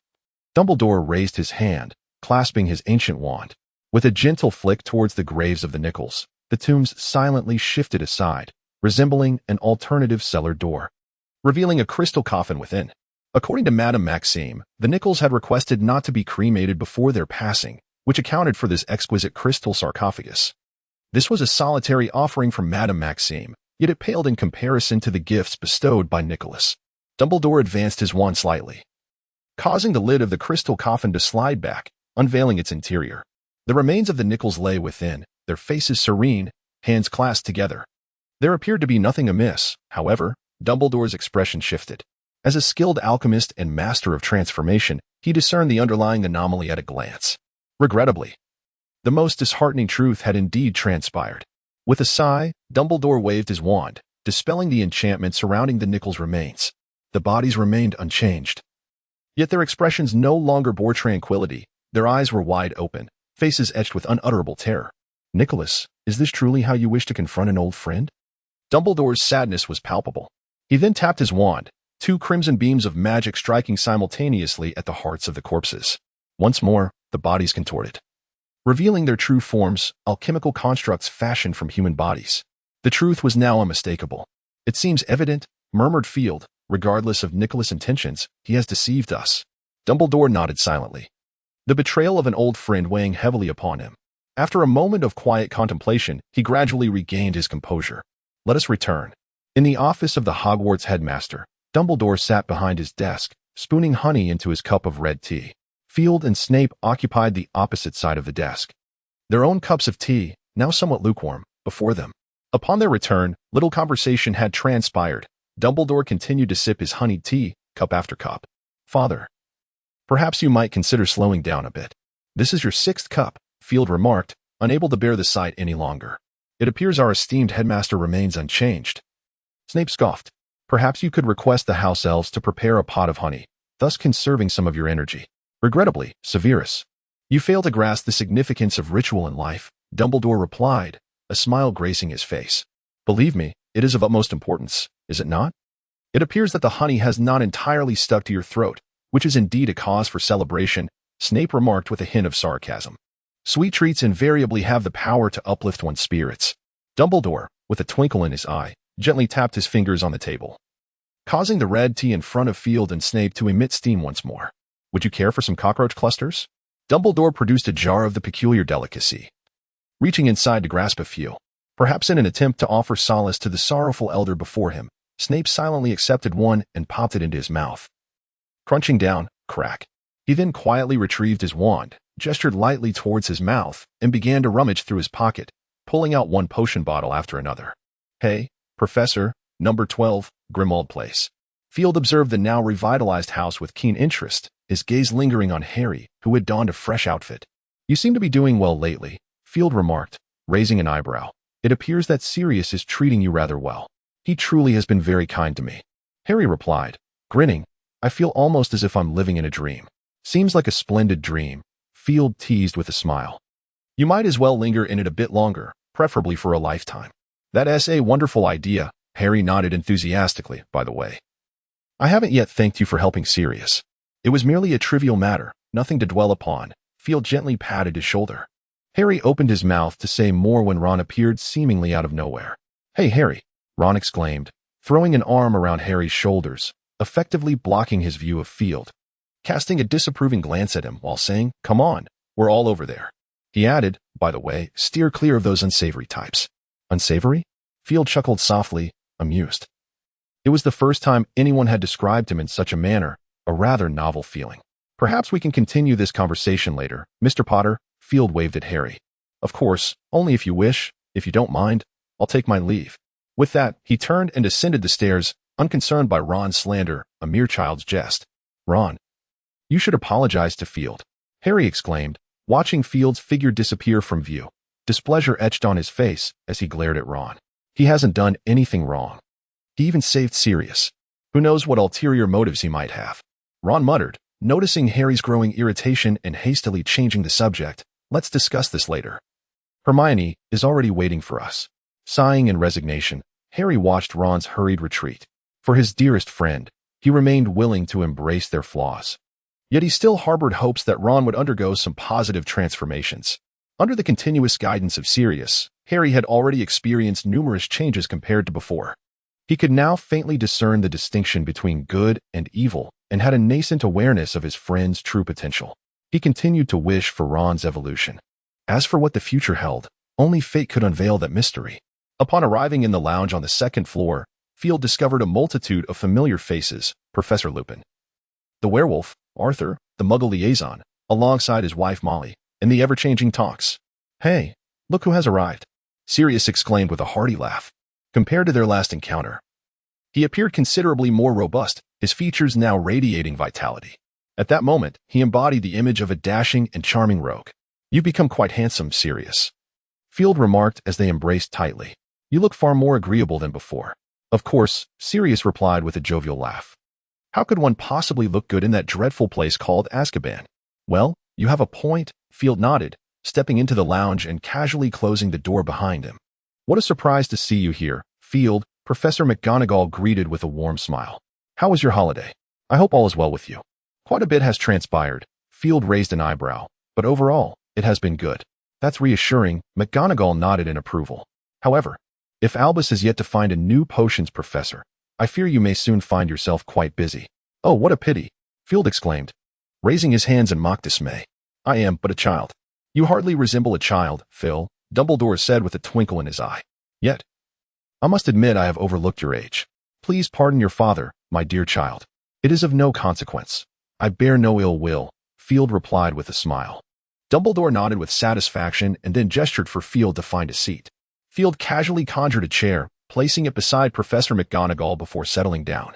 Dumbledore raised his hand, clasping his ancient wand. With a gentle flick towards the graves of the Nicholls, the tombs silently shifted aside, resembling an alternative cellar door, revealing a crystal coffin within. According to Madame Maxime, the Nicholls had requested not to be cremated before their passing, which accounted for this exquisite crystal sarcophagus. This was a solitary offering from Madame Maxime, yet it paled in comparison to the gifts bestowed by Nicholas. Dumbledore advanced his wand slightly, causing the lid of the crystal coffin to slide back, unveiling its interior. The remains of the Nicholls lay within, their faces serene, hands clasped together. There appeared to be nothing amiss, however. Dumbledore's expression shifted. As a skilled alchemist and master of transformation, he discerned the underlying anomaly at a glance. Regrettably, the most disheartening truth had indeed transpired. With a sigh, Dumbledore waved his wand, dispelling the enchantment surrounding the Nicholls' remains. The bodies remained unchanged. Yet their expressions no longer bore tranquility. Their eyes were wide open, faces etched with unutterable terror. Nicholas, is this truly how you wish to confront an old friend? Dumbledore's sadness was palpable. He then tapped his wand, 2 crimson beams of magic striking simultaneously at the hearts of the corpses. Once more, the bodies contorted, revealing their true forms, alchemical constructs fashioned from human bodies. The truth was now unmistakable. It seems evident, murmured Field, regardless of Nicholas' intentions, he has deceived us. Dumbledore nodded silently, the betrayal of an old friend weighing heavily upon him. After a moment of quiet contemplation, he gradually regained his composure. Let us return. In the office of the Hogwarts headmaster, Dumbledore sat behind his desk, spooning honey into his cup of red tea. Field and Snape occupied the opposite side of the desk, their own cups of tea, now somewhat lukewarm, before them. Upon their return, little conversation had transpired. Dumbledore continued to sip his honeyed tea, cup after cup. Father, perhaps you might consider slowing down a bit. This is your 6th cup, Field remarked, unable to bear the sight any longer. It appears our esteemed headmaster remains unchanged. Snape scoffed. Perhaps you could request the house elves to prepare a pot of honey, thus conserving some of your energy. Regrettably, Severus, you fail to grasp the significance of ritual in life, Dumbledore replied, a smile gracing his face. Believe me, it is of utmost importance, is it not? It appears that the honey has not entirely stuck to your throat, which is indeed a cause for celebration, Snape remarked with a hint of sarcasm. Sweet treats invariably have the power to uplift one's spirits. Dumbledore, with a twinkle in his eye, gently tapped his fingers on the table, causing the red tea in front of Field and Snape to emit steam once more. Would you care for some cockroach clusters? Dumbledore produced a jar of the peculiar delicacy, reaching inside to grasp a few. Perhaps in an attempt to offer solace to the sorrowful elder before him, Snape silently accepted one and popped it into his mouth. Crunching down, crack. He then quietly retrieved his wand, gestured lightly towards his mouth, and began to rummage through his pocket, pulling out one potion bottle after another. Hey, Professor, number 12, Grimmauld Place. Field observed the now revitalized house with keen interest, his gaze lingering on Harry, who had donned a fresh outfit. You seem to be doing well lately, Field remarked, raising an eyebrow. It appears that Sirius is treating you rather well. He truly has been very kind to me. Harry replied, grinning. I feel almost as if I'm living in a dream. Seems like a splendid dream, Field teased with a smile. You might as well linger in it a bit longer, preferably for a lifetime. That's a wonderful idea, Harry nodded enthusiastically, by the way. I haven't yet thanked you for helping Sirius. It was merely a trivial matter, nothing to dwell upon. Field gently patted his shoulder. Harry opened his mouth to say more when Ron appeared seemingly out of nowhere. Hey, Harry, Ron exclaimed, throwing an arm around Harry's shoulders, effectively blocking his view of Field, casting a disapproving glance at him while saying, come on, we're all over there. He added, by the way, steer clear of those unsavory types. Unsavory? Field chuckled softly, amused. It was the first time anyone had described him in such a manner, a rather novel feeling. Perhaps we can continue this conversation later, Mr. Potter. Field waved at Harry. Of course, only if you wish. If you don't mind, I'll take my leave. With that, he turned and descended the stairs, unconcerned by Ron's slander, a mere child's jest. Ron, you should apologize to Field, Harry exclaimed, watching Field's figure disappear from view. Displeasure etched on his face as he glared at Ron. He hasn't done anything wrong. He even saved Sirius. Who knows what ulterior motives he might have? Ron muttered, noticing Harry's growing irritation and hastily changing the subject. Let's discuss this later. Hermione is already waiting for us. Sighing in resignation, Harry watched Ron's hurried retreat. For his dearest friend, he remained willing to embrace their flaws. Yet he still harbored hopes that Ron would undergo some positive transformations. Under the continuous guidance of Sirius, Harry had already experienced numerous changes compared to before. He could now faintly discern the distinction between good and evil and had a nascent awareness of his friend's true potential. He continued to wish for Ron's evolution. As for what the future held, only fate could unveil that mystery. Upon arriving in the lounge on the second floor, Field discovered a multitude of familiar faces. Professor Lupin, the werewolf, Arthur, the Muggle liaison, alongside his wife Molly, and the ever-changing Tonks. Hey, look who has arrived, Sirius exclaimed with a hearty laugh. Compared to their last encounter, he appeared considerably more robust, his features now radiating vitality. At that moment, he embodied the image of a dashing and charming rogue. You've become quite handsome, Sirius, Field remarked as they embraced tightly. You look far more agreeable than before. Of course, Sirius replied with a jovial laugh. How could one possibly look good in that dreadful place called Azkaban? Well, you have a point, Field nodded, stepping into the lounge and casually closing the door behind him. What a surprise to see you here, Field, Professor McGonagall greeted with a warm smile. How was your holiday? I hope all is well with you. Quite a bit has transpired, Field raised an eyebrow, but overall, it has been good. That's reassuring, McGonagall nodded in approval. However, if Albus is yet to find a new potions professor, I fear you may soon find yourself quite busy. Oh, what a pity, Field exclaimed, raising his hands in mock dismay. I am but a child. You hardly resemble a child, Phil, Dumbledore said with a twinkle in his eye. Yet, I must admit I have overlooked your age. Please pardon your father, my dear child. It is of no consequence. I bear no ill will, Field replied with a smile. Dumbledore nodded with satisfaction and then gestured for Field to find a seat. Field casually conjured a chair, placing it beside Professor McGonagall before settling down.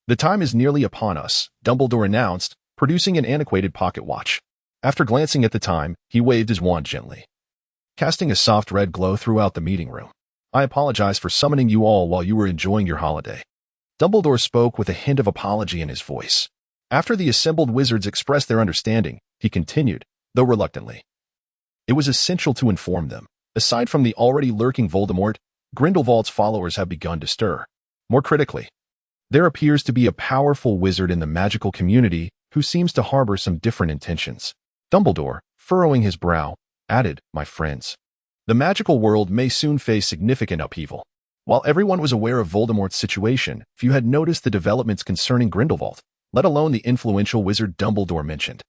The time is nearly upon us, Dumbledore announced, producing an antiquated pocket watch. After glancing at the time, he waved his wand gently, casting a soft red glow throughout the meeting room. I apologize for summoning you all while you were enjoying your holiday. Dumbledore spoke with a hint of apology in his voice. After the assembled wizards expressed their understanding, he continued, though reluctantly. It was essential to inform them. Aside from the already lurking Voldemort, Grindelwald's followers have begun to stir. More critically, there appears to be a powerful wizard in the magical community who seems to harbor some different intentions. Dumbledore, furrowing his brow, added, my friends, the magical world may soon face significant upheaval. While everyone was aware of Voldemort's situation, few had noticed the developments concerning Grindelwald, let alone the influential wizard Dumbledore mentioned.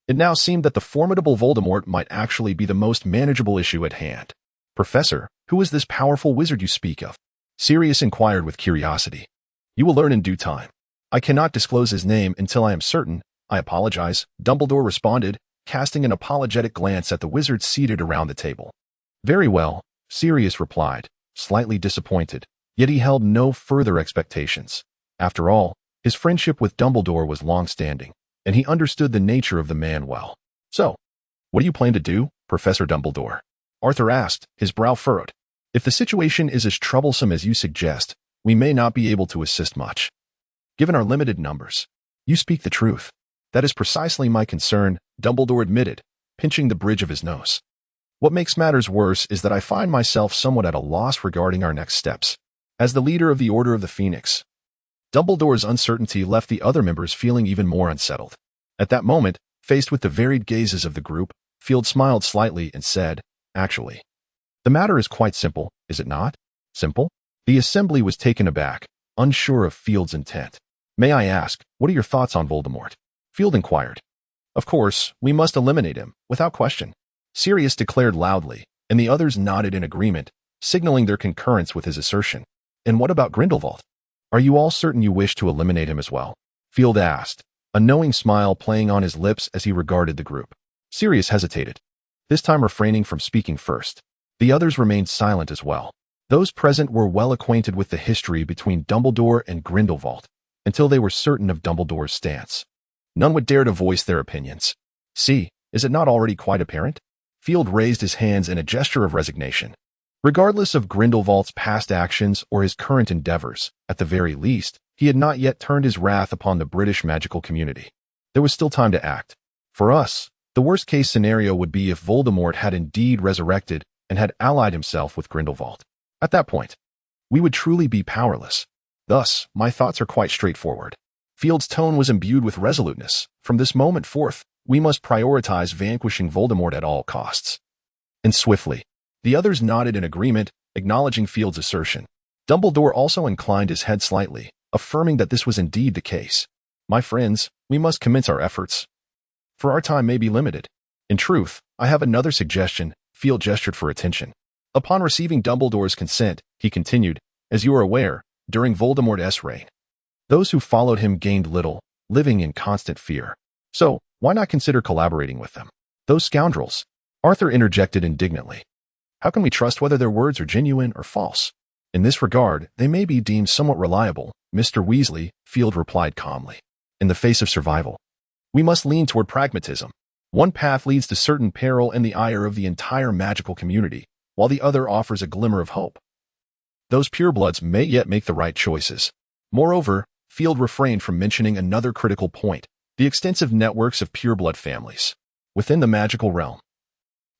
It now seemed that the formidable Voldemort might actually be the most manageable issue at hand. Professor, who is this powerful wizard you speak of? Sirius inquired with curiosity. You will learn in due time. I cannot disclose his name until I am certain. I apologize, Dumbledore responded, casting an apologetic glance at the wizards seated around the table. Very well, Sirius replied, slightly disappointed, yet he held no further expectations. After all, his friendship with Dumbledore was long-standing, and he understood the nature of the man well. So, what do you plan to do, Professor Dumbledore? Arthur asked, his brow furrowed. If the situation is as troublesome as you suggest, we may not be able to assist much. Given our limited numbers, you speak the truth. That is precisely my concern, Dumbledore admitted, pinching the bridge of his nose. What makes matters worse is that I find myself somewhat at a loss regarding our next steps. As the leader of the Order of the Phoenix, Dumbledore's uncertainty left the other members feeling even more unsettled. At that moment, faced with the varied gazes of the group, Field smiled slightly and said, Actually, the matter is quite simple, is it not? Simple? The assembly was taken aback, unsure of Field's intent. May I ask, what are your thoughts on Voldemort? Field inquired. Of course, we must eliminate him, without question. Sirius declared loudly, and the others nodded in agreement, signaling their concurrence with his assertion. And what about Grindelwald? Are you all certain you wish to eliminate him as well? Field asked, a knowing smile playing on his lips as he regarded the group. Sirius hesitated, this time refraining from speaking first. The others remained silent as well. Those present were well acquainted with the history between Dumbledore and Grindelwald, until they were certain of Dumbledore's stance. None would dare to voice their opinions. See, is it not already quite apparent? Field raised his hands in a gesture of resignation. Regardless of Grindelwald's past actions or his current endeavors, at the very least, he had not yet turned his wrath upon the British magical community. There was still time to act. For us, the worst-case scenario would be if Voldemort had indeed resurrected and had allied himself with Grindelwald. At that point, we would truly be powerless. Thus, my thoughts are quite straightforward. Field's tone was imbued with resoluteness. From this moment forth, we must prioritize vanquishing Voldemort at all costs. And swiftly, the others nodded in agreement, acknowledging Field's assertion. Dumbledore also inclined his head slightly, affirming that this was indeed the case. My friends, we must commence our efforts, for our time may be limited. In truth, I have another suggestion. Field gestured for attention. Upon receiving Dumbledore's consent, he continued, as you are aware, during Voldemort's reign, those who followed him gained little, living in constant fear. So, why not consider collaborating with them? Those scoundrels, Arthur interjected indignantly. How can we trust whether their words are genuine or false? In this regard, they may be deemed somewhat reliable, Mr. Weasley, Field replied calmly. In the face of survival, we must lean toward pragmatism. One path leads to certain peril and the ire of the entire magical community, while the other offers a glimmer of hope. Those purebloods may yet make the right choices. Moreover, Field refrained from mentioning another critical point, the extensive networks of pureblood families within the magical realm.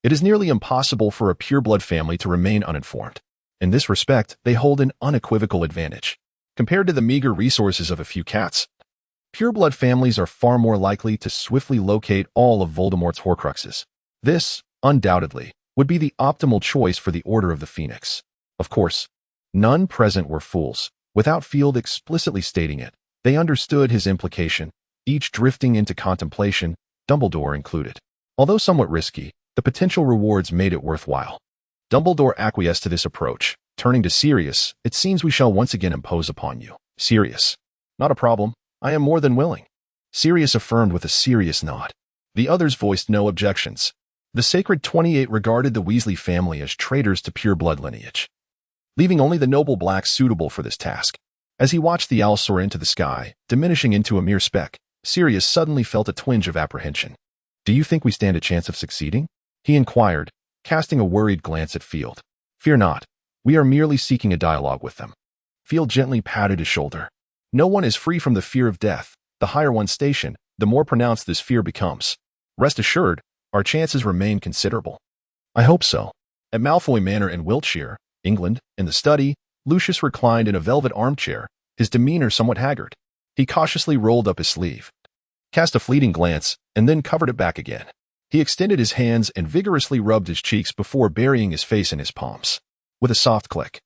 It is nearly impossible for a pureblood family to remain uninformed. In this respect, they hold an unequivocal advantage. Compared to the meager resources of a few cats, pureblood families are far more likely to swiftly locate all of Voldemort's Horcruxes. This, undoubtedly, would be the optimal choice for the Order of the Phoenix. Of course, none present were fools. Without Field explicitly stating it, they understood his implication, each drifting into contemplation, Dumbledore included. Although somewhat risky, the potential rewards made it worthwhile. Dumbledore acquiesced to this approach. Turning to Sirius, it seems we shall once again impose upon you. Sirius. Not a problem. I am more than willing. Sirius affirmed with a serious nod. The others voiced no objections. The Sacred 28 regarded the Weasley family as traitors to pureblood lineage, leaving only the noble Black suitable for this task. As he watched the owl soar into the sky, diminishing into a mere speck, Sirius suddenly felt a twinge of apprehension. Do you think we stand a chance of succeeding? He inquired, casting a worried glance at Field. Fear not. We are merely seeking a dialogue with them. Field gently patted his shoulder. No one is free from the fear of death. The higher one's station, the more pronounced this fear becomes. Rest assured, our chances remain considerable. I hope so. At Malfoy Manor in Wiltshire, England, in the study, Lucius reclined in a velvet armchair, his demeanor somewhat haggard. He cautiously rolled up his sleeve, cast a fleeting glance, and then covered it back again. He extended his hands and vigorously rubbed his cheeks before burying his face in his palms. With a soft click,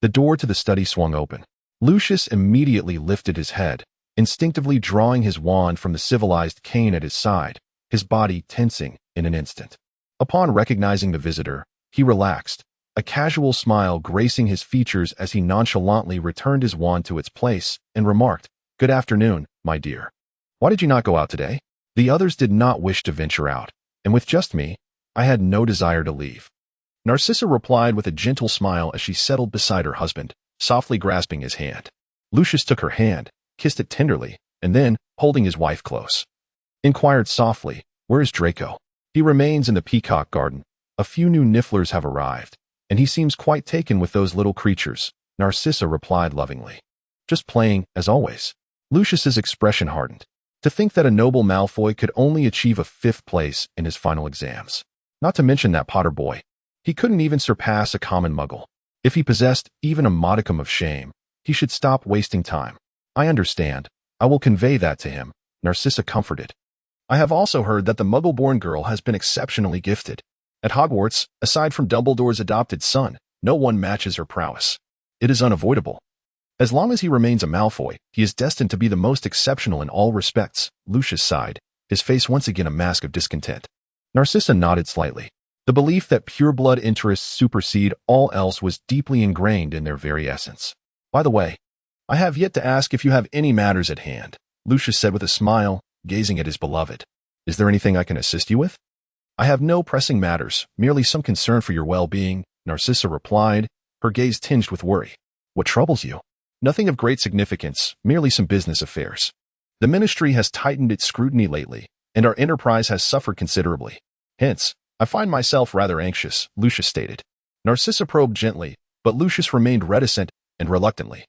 the door to the study swung open. Lucius immediately lifted his head, instinctively drawing his wand from the civilized cane at his side, his body tensing in an instant. Upon recognizing the visitor, he relaxed, a casual smile gracing his features as he nonchalantly returned his wand to its place and remarked, "Good afternoon, my dear. Why did you not go out today?" The others did not wish to venture out, and with just me, I had no desire to leave. Narcissa replied with a gentle smile as she settled beside her husband, softly grasping his hand. Lucius took her hand, kissed it tenderly, and then, holding his wife close, inquired softly, "Where is Draco?" "He remains in the Peacock Garden. A few new Nifflers have arrived, and he seems quite taken with those little creatures," Narcissa replied lovingly. "Just playing, as always." Lucius's expression hardened. To think that a noble Malfoy could only achieve a 5th place in his final exams. Not to mention that Potter boy. He couldn't even surpass a common muggle. If he possessed even a modicum of shame, he should stop wasting time. "I understand. I will convey that to him," Narcissa comforted. "I have also heard that the muggle-born girl has been exceptionally gifted. At Hogwarts, aside from Dumbledore's adopted son, no one matches her prowess. It is unavoidable. As long as he remains a Malfoy, he is destined to be the most exceptional in all respects." Lucius sighed, his face once again a mask of discontent. Narcissa nodded slightly. The belief that pure-blood interests supersede all else was deeply ingrained in their very essence. By the way, I have yet to ask if you have any matters at hand, Lucius said with a smile, gazing at his beloved. Is there anything I can assist you with? I have no pressing matters, merely some concern for your well-being, Narcissa replied, her gaze tinged with worry. What troubles you? Nothing of great significance, merely some business affairs. The ministry has tightened its scrutiny lately, and our enterprise has suffered considerably. Hence, I find myself rather anxious, Lucius stated. Narcissa probed gently, but Lucius remained reticent and reluctantly.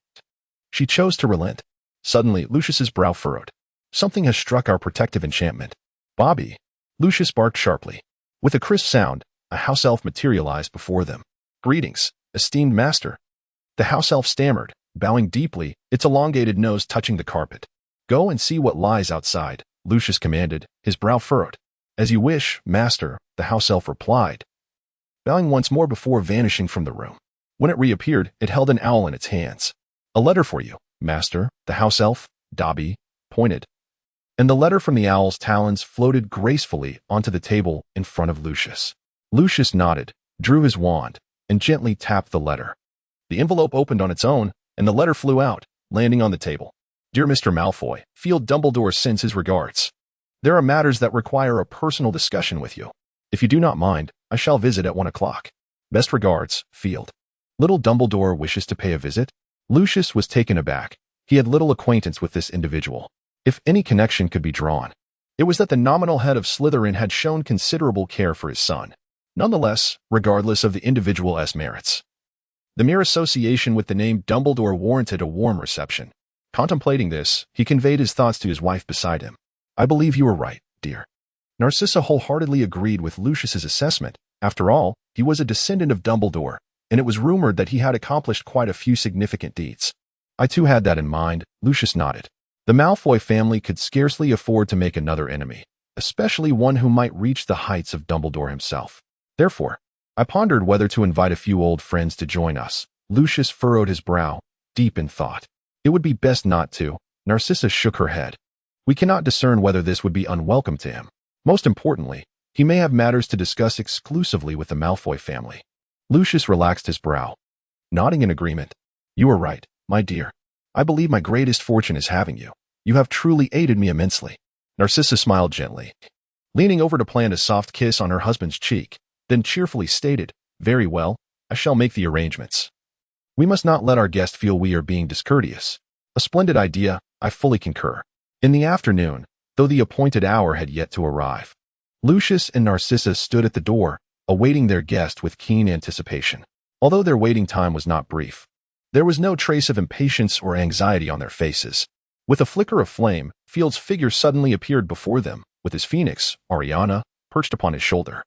She chose to relent. Suddenly, Lucius's brow furrowed. Something has struck our protective enchantment. Bobby, Lucius barked sharply. With a crisp sound, a house elf materialized before them. Greetings, esteemed master. The house elf stammered, bowing deeply, its elongated nose touching the carpet. Go and see what lies outside, Lucius commanded, his brow furrowed. As you wish, master, the house elf replied, bowing once more before vanishing from the room. When it reappeared, it held an owl in its hands. A letter for you, master, the house elf, Dobby, pointed. And the letter from the owl's talons floated gracefully onto the table in front of Lucius. Lucius nodded, drew his wand, and gently tapped the letter. The envelope opened on its own, and the letter flew out, landing on the table. Dear Mr. Malfoy, Field Dumbledore sends his regards. There are matters that require a personal discussion with you. If you do not mind, I shall visit at 1 o'clock. Best regards, Field. Little Dumbledore wishes to pay a visit? Lucius was taken aback. He had little acquaintance with this individual. If any connection could be drawn, it was that the nominal head of Slytherin had shown considerable care for his son. Nonetheless, regardless of the individual's merits, the mere association with the name Dumbledore warranted a warm reception. Contemplating this, he conveyed his thoughts to his wife beside him. I believe you are right, dear. Narcissa wholeheartedly agreed with Lucius's assessment. After all, he was a descendant of Dumbledore, and it was rumored that he had accomplished quite a few significant deeds. I too had that in mind, Lucius nodded. The Malfoy family could scarcely afford to make another enemy, especially one who might reach the heights of Dumbledore himself. Therefore, I pondered whether to invite a few old friends to join us. Lucius furrowed his brow, deep in thought. It would be best not to. Narcissa shook her head. We cannot discern whether this would be unwelcome to him. Most importantly, he may have matters to discuss exclusively with the Malfoy family. Lucius relaxed his brow, nodding in agreement. You are right, my dear. I believe my greatest fortune is having you. You have truly aided me immensely. Narcissa smiled gently, leaning over to plant a soft kiss on her husband's cheek, then cheerfully stated, Very well, I shall make the arrangements. We must not let our guest feel we are being discourteous. A splendid idea, I fully concur. In the afternoon, though the appointed hour had yet to arrive, Lucius and Narcissa stood at the door, awaiting their guest with keen anticipation. Although their waiting time was not brief, there was no trace of impatience or anxiety on their faces. With a flicker of flame, Field's figure suddenly appeared before them, with his phoenix, Ariana, perched upon his shoulder.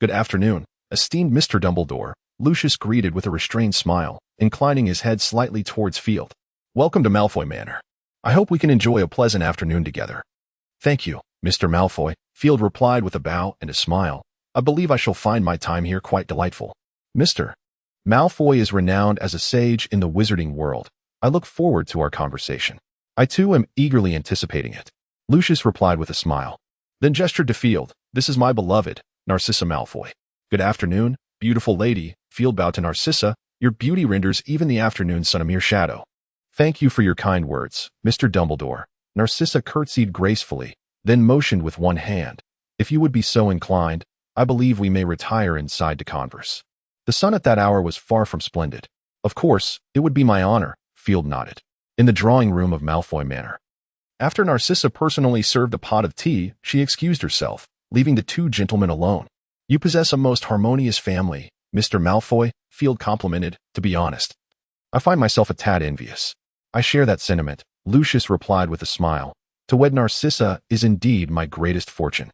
Good afternoon, esteemed Mr. Dumbledore, Lucius greeted with a restrained smile, inclining his head slightly towards Field. Welcome to Malfoy Manor. I hope we can enjoy a pleasant afternoon together. Thank you, Mr. Malfoy, Field replied with a bow and a smile. I believe I shall find my time here quite delightful. Mr. Malfoy is renowned as a sage in the wizarding world. I look forward to our conversation. I too am eagerly anticipating it. Lucius replied with a smile. Then gestured to Field. This is my beloved, Narcissa Malfoy. Good afternoon, beautiful lady, Field bowed to Narcissa. Your beauty renders even the afternoon sun a mere shadow. Thank you for your kind words, Mr. Dumbledore. Narcissa curtsied gracefully, then motioned with one hand. If you would be so inclined, I believe we may retire inside to converse. The sun at that hour was far from splendid. Of course, it would be my honor, Field nodded. In the drawing room of Malfoy Manor. After Narcissa personally served a pot of tea, she excused herself, leaving the two gentlemen alone. You possess a most harmonious family, Mr. Malfoy, Field complimented, to be honest. I find myself a tad envious. I share that sentiment, Lucius replied with a smile. To wed Narcissa is indeed my greatest fortune.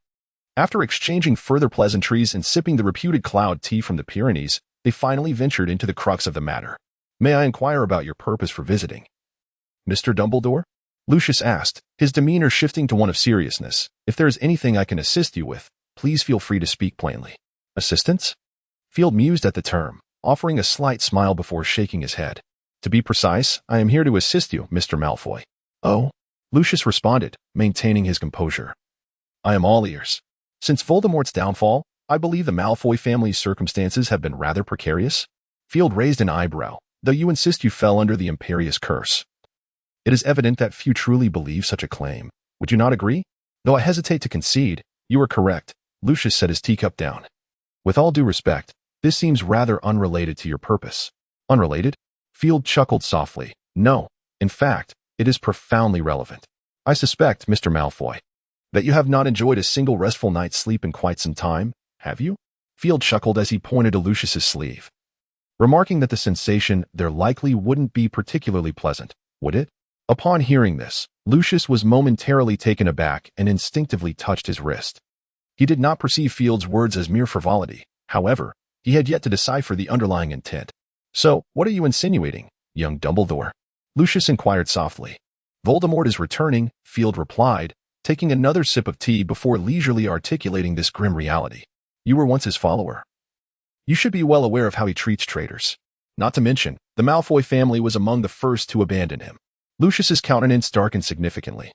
After exchanging further pleasantries and sipping the reputed cloud tea from the Pyrenees, they finally ventured into the crux of the matter. May I inquire about your purpose for visiting? Mr. Dumbledore? Lucius asked, his demeanor shifting to one of seriousness. If there is anything I can assist you with, please feel free to speak plainly. Assistance? Field mused at the term, offering a slight smile before shaking his head. To be precise, I am here to assist you, Mr. Malfoy. Oh? Lucius responded, maintaining his composure. I am all ears. Since Voldemort's downfall, I believe the Malfoy family's circumstances have been rather precarious. Field raised an eyebrow, though you insist you fell under the imperious curse. It is evident that few truly believe such a claim. Would you not agree? Though I hesitate to concede, you are correct. Lucius set his teacup down. With all due respect, this seems rather unrelated to your purpose. Unrelated? Field chuckled softly. No, in fact, it is profoundly relevant. I suspect, Mr. Malfoy, that you have not enjoyed a single restful night's sleep in quite some time, have you? Field chuckled as he pointed to Lucius's sleeve, remarking that the sensation there likely wouldn't be particularly pleasant, would it? Upon hearing this, Lucius was momentarily taken aback and instinctively touched his wrist. He did not perceive Field's words as mere frivolity. However, he had yet to decipher the underlying intent. So, what are you insinuating, young Dumbledore? Lucius inquired softly. Voldemort is returning, Field replied, taking another sip of tea before leisurely articulating this grim reality. You were once his follower. You should be well aware of how he treats traitors. Not to mention, the Malfoy family was among the first to abandon him. Lucius's countenance darkened significantly.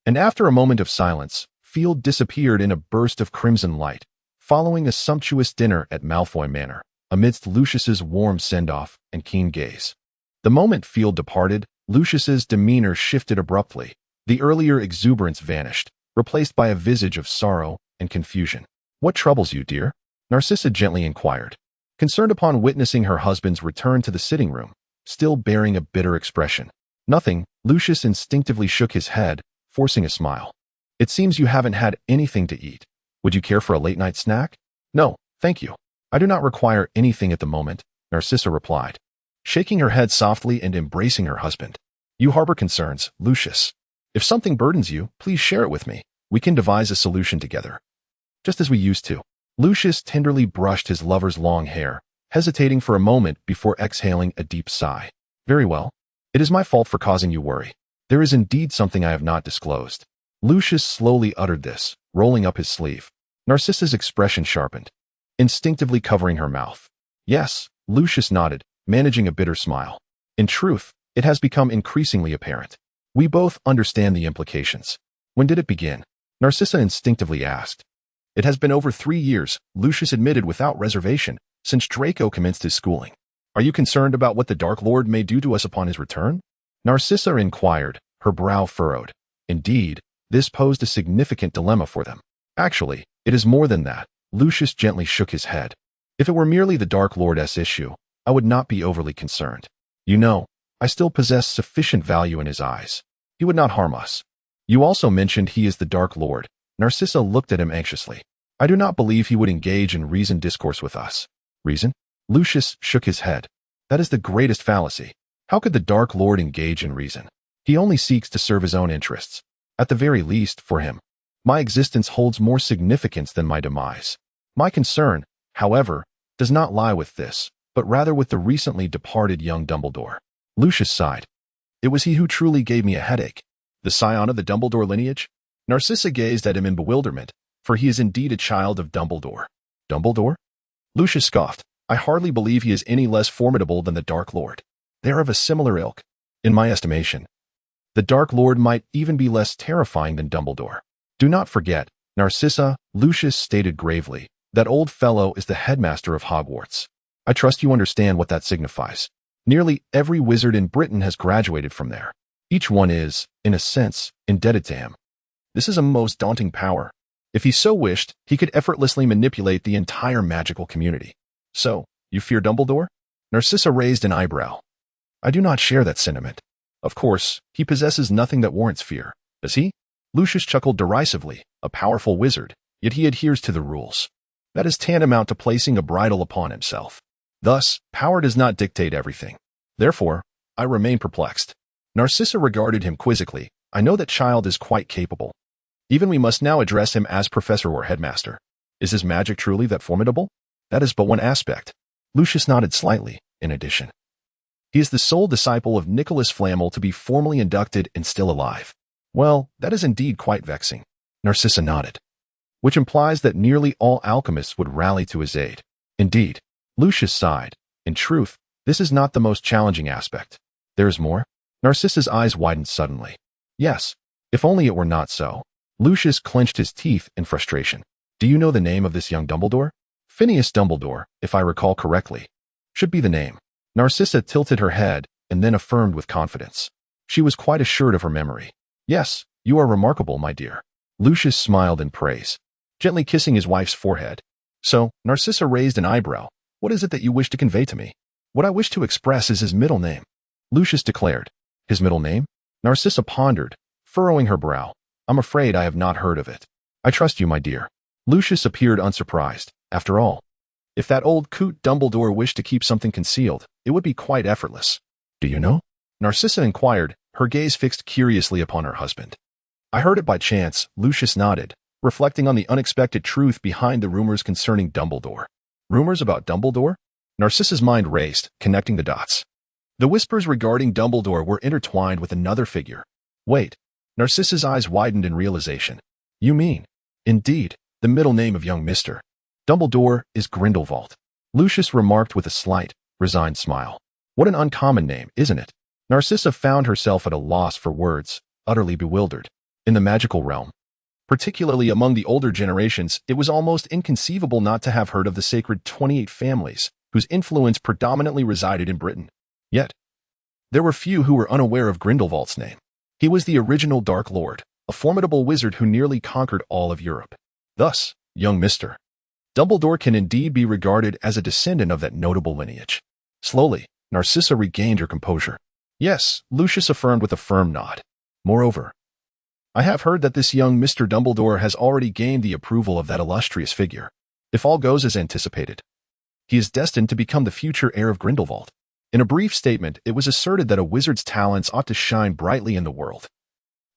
And after a moment of silence, Field disappeared in a burst of crimson light, following a sumptuous dinner at Malfoy Manor, amidst Lucius's warm send-off and keen gaze. The moment Field departed, Lucius's demeanor shifted abruptly. The earlier exuberance vanished, replaced by a visage of sorrow and confusion. What troubles you, dear? Narcissa gently inquired, concerned upon witnessing her husband's return to the sitting room, still bearing a bitter expression. Nothing, Lucius instinctively shook his head, forcing a smile. It seems you haven't had anything to eat. Would you care for a late-night snack? No, thank you. I do not require anything at the moment, Narcissa replied, shaking her head softly and embracing her husband. You harbor concerns, Lucius. If something burdens you, please share it with me. We can devise a solution together. Just as we used to. Lucius tenderly brushed his lover's long hair, hesitating for a moment before exhaling a deep sigh. Very well. It is my fault for causing you worry. There is indeed something I have not disclosed. Lucius slowly uttered this, rolling up his sleeve. Narcissa's expression sharpened, instinctively covering her mouth. Yes, Lucius nodded, managing a bitter smile. In truth, it has become increasingly apparent. We both understand the implications. When did it begin? Narcissa instinctively asked. It has been over 3 years, Lucius admitted without reservation, since Draco commenced his schooling. Are you concerned about what the Dark Lord may do to us upon his return? Narcissa inquired, her brow furrowed. Indeed, this posed a significant dilemma for them. Actually, it is more than that. Lucius gently shook his head. If it were merely the Dark Lord's issue, I would not be overly concerned. You know, I still possess sufficient value in his eyes. He would not harm us. You also mentioned he is the Dark Lord. Narcissa looked at him anxiously. I do not believe he would engage in reasoned discourse with us. Reason? Lucius shook his head. That is the greatest fallacy. How could the Dark Lord engage in reason? He only seeks to serve his own interests. At the very least, for him, my existence holds more significance than my demise. My concern, however, does not lie with this, but rather with the recently departed young Dumbledore. Lucius sighed. It was he who truly gave me a headache. The scion of the Dumbledore lineage? Narcissa gazed at him in bewilderment, for he is indeed a child of Dumbledore. Dumbledore? Lucius scoffed. I hardly believe he is any less formidable than the Dark Lord. They are of a similar ilk, in my estimation. The Dark Lord might even be less terrifying than Dumbledore. Do not forget, Narcissa, Lucius stated gravely, that old fellow is the headmaster of Hogwarts. I trust you understand what that signifies. Nearly every wizard in Britain has graduated from there. Each one is, in a sense, indebted to him. This is a most daunting power. If he so wished, he could effortlessly manipulate the entire magical community. So, you fear Dumbledore? Narcissa raised an eyebrow. I do not share that sentiment. Of course, he possesses nothing that warrants fear, does he? Lucius chuckled derisively, a powerful wizard, yet he adheres to the rules. That is tantamount to placing a bridle upon himself. Thus, power does not dictate everything. Therefore, I remain perplexed. Narcissa regarded him quizzically. I know that child is quite capable. Even we must now address him as professor or headmaster. Is his magic truly that formidable? That is but one aspect. Lucius nodded slightly, in addition. He is the sole disciple of Nicholas Flamel to be formally inducted and still alive. Well, that is indeed quite vexing. Narcissa nodded. Which implies that nearly all alchemists would rally to his aid. Indeed. Lucius sighed. In truth, this is not the most challenging aspect. There is more? Narcissa's eyes widened suddenly. Yes, if only it were not so. Lucius clenched his teeth in frustration. Do you know the name of this young Dumbledore? Phineas Dumbledore, if I recall correctly. Should be the name. Narcissa tilted her head and then affirmed with confidence. She was quite assured of her memory. Yes, you are remarkable, my dear. Lucius smiled in praise, gently kissing his wife's forehead. So, Narcissa raised an eyebrow. What is it that you wish to convey to me? What I wish to express is his middle name, Lucius declared. His middle name? Narcissa pondered, furrowing her brow. I'm afraid I have not heard of it. I trust you, my dear. Lucius appeared unsurprised. After all, if that old coot Dumbledore wished to keep something concealed, it would be quite effortless. Do you know? Narcissa inquired, her gaze fixed curiously upon her husband. I heard it by chance, Lucius nodded, reflecting on the unexpected truth behind the rumors concerning Dumbledore. Rumors about Dumbledore? Narcissa's mind raced, connecting the dots. The whispers regarding Dumbledore were intertwined with another figure. Wait. Narcissa's eyes widened in realization. You mean, indeed, the middle name of young Mr. Dumbledore is Grindelwald. Lucius remarked with a slight, resigned smile. What an uncommon name, isn't it? Narcissa found herself at a loss for words, utterly bewildered. In the magical realm, particularly among the older generations, it was almost inconceivable not to have heard of the sacred 28 families, whose influence predominantly resided in Britain. Yet, there were few who were unaware of Grindelwald's name. He was the original Dark Lord, a formidable wizard who nearly conquered all of Europe. Thus, young Mr. Dumbledore can indeed be regarded as a descendant of that notable lineage. Slowly, Narcissa regained her composure. Yes, Lucius affirmed with a firm nod. Moreover, I have heard that this young Mr. Dumbledore has already gained the approval of that illustrious figure. If all goes as anticipated, he is destined to become the future heir of Grindelwald. In a brief statement, it was asserted that a wizard's talents ought to shine brightly in the world,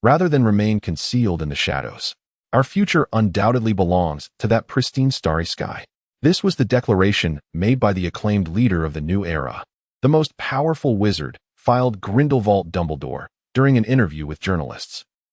rather than remain concealed in the shadows. Our future undoubtedly belongs to that pristine starry sky. This was the declaration made by the acclaimed leader of the new era, the most powerful wizard, filed Grindelwald Dumbledore, during an interview with journalists.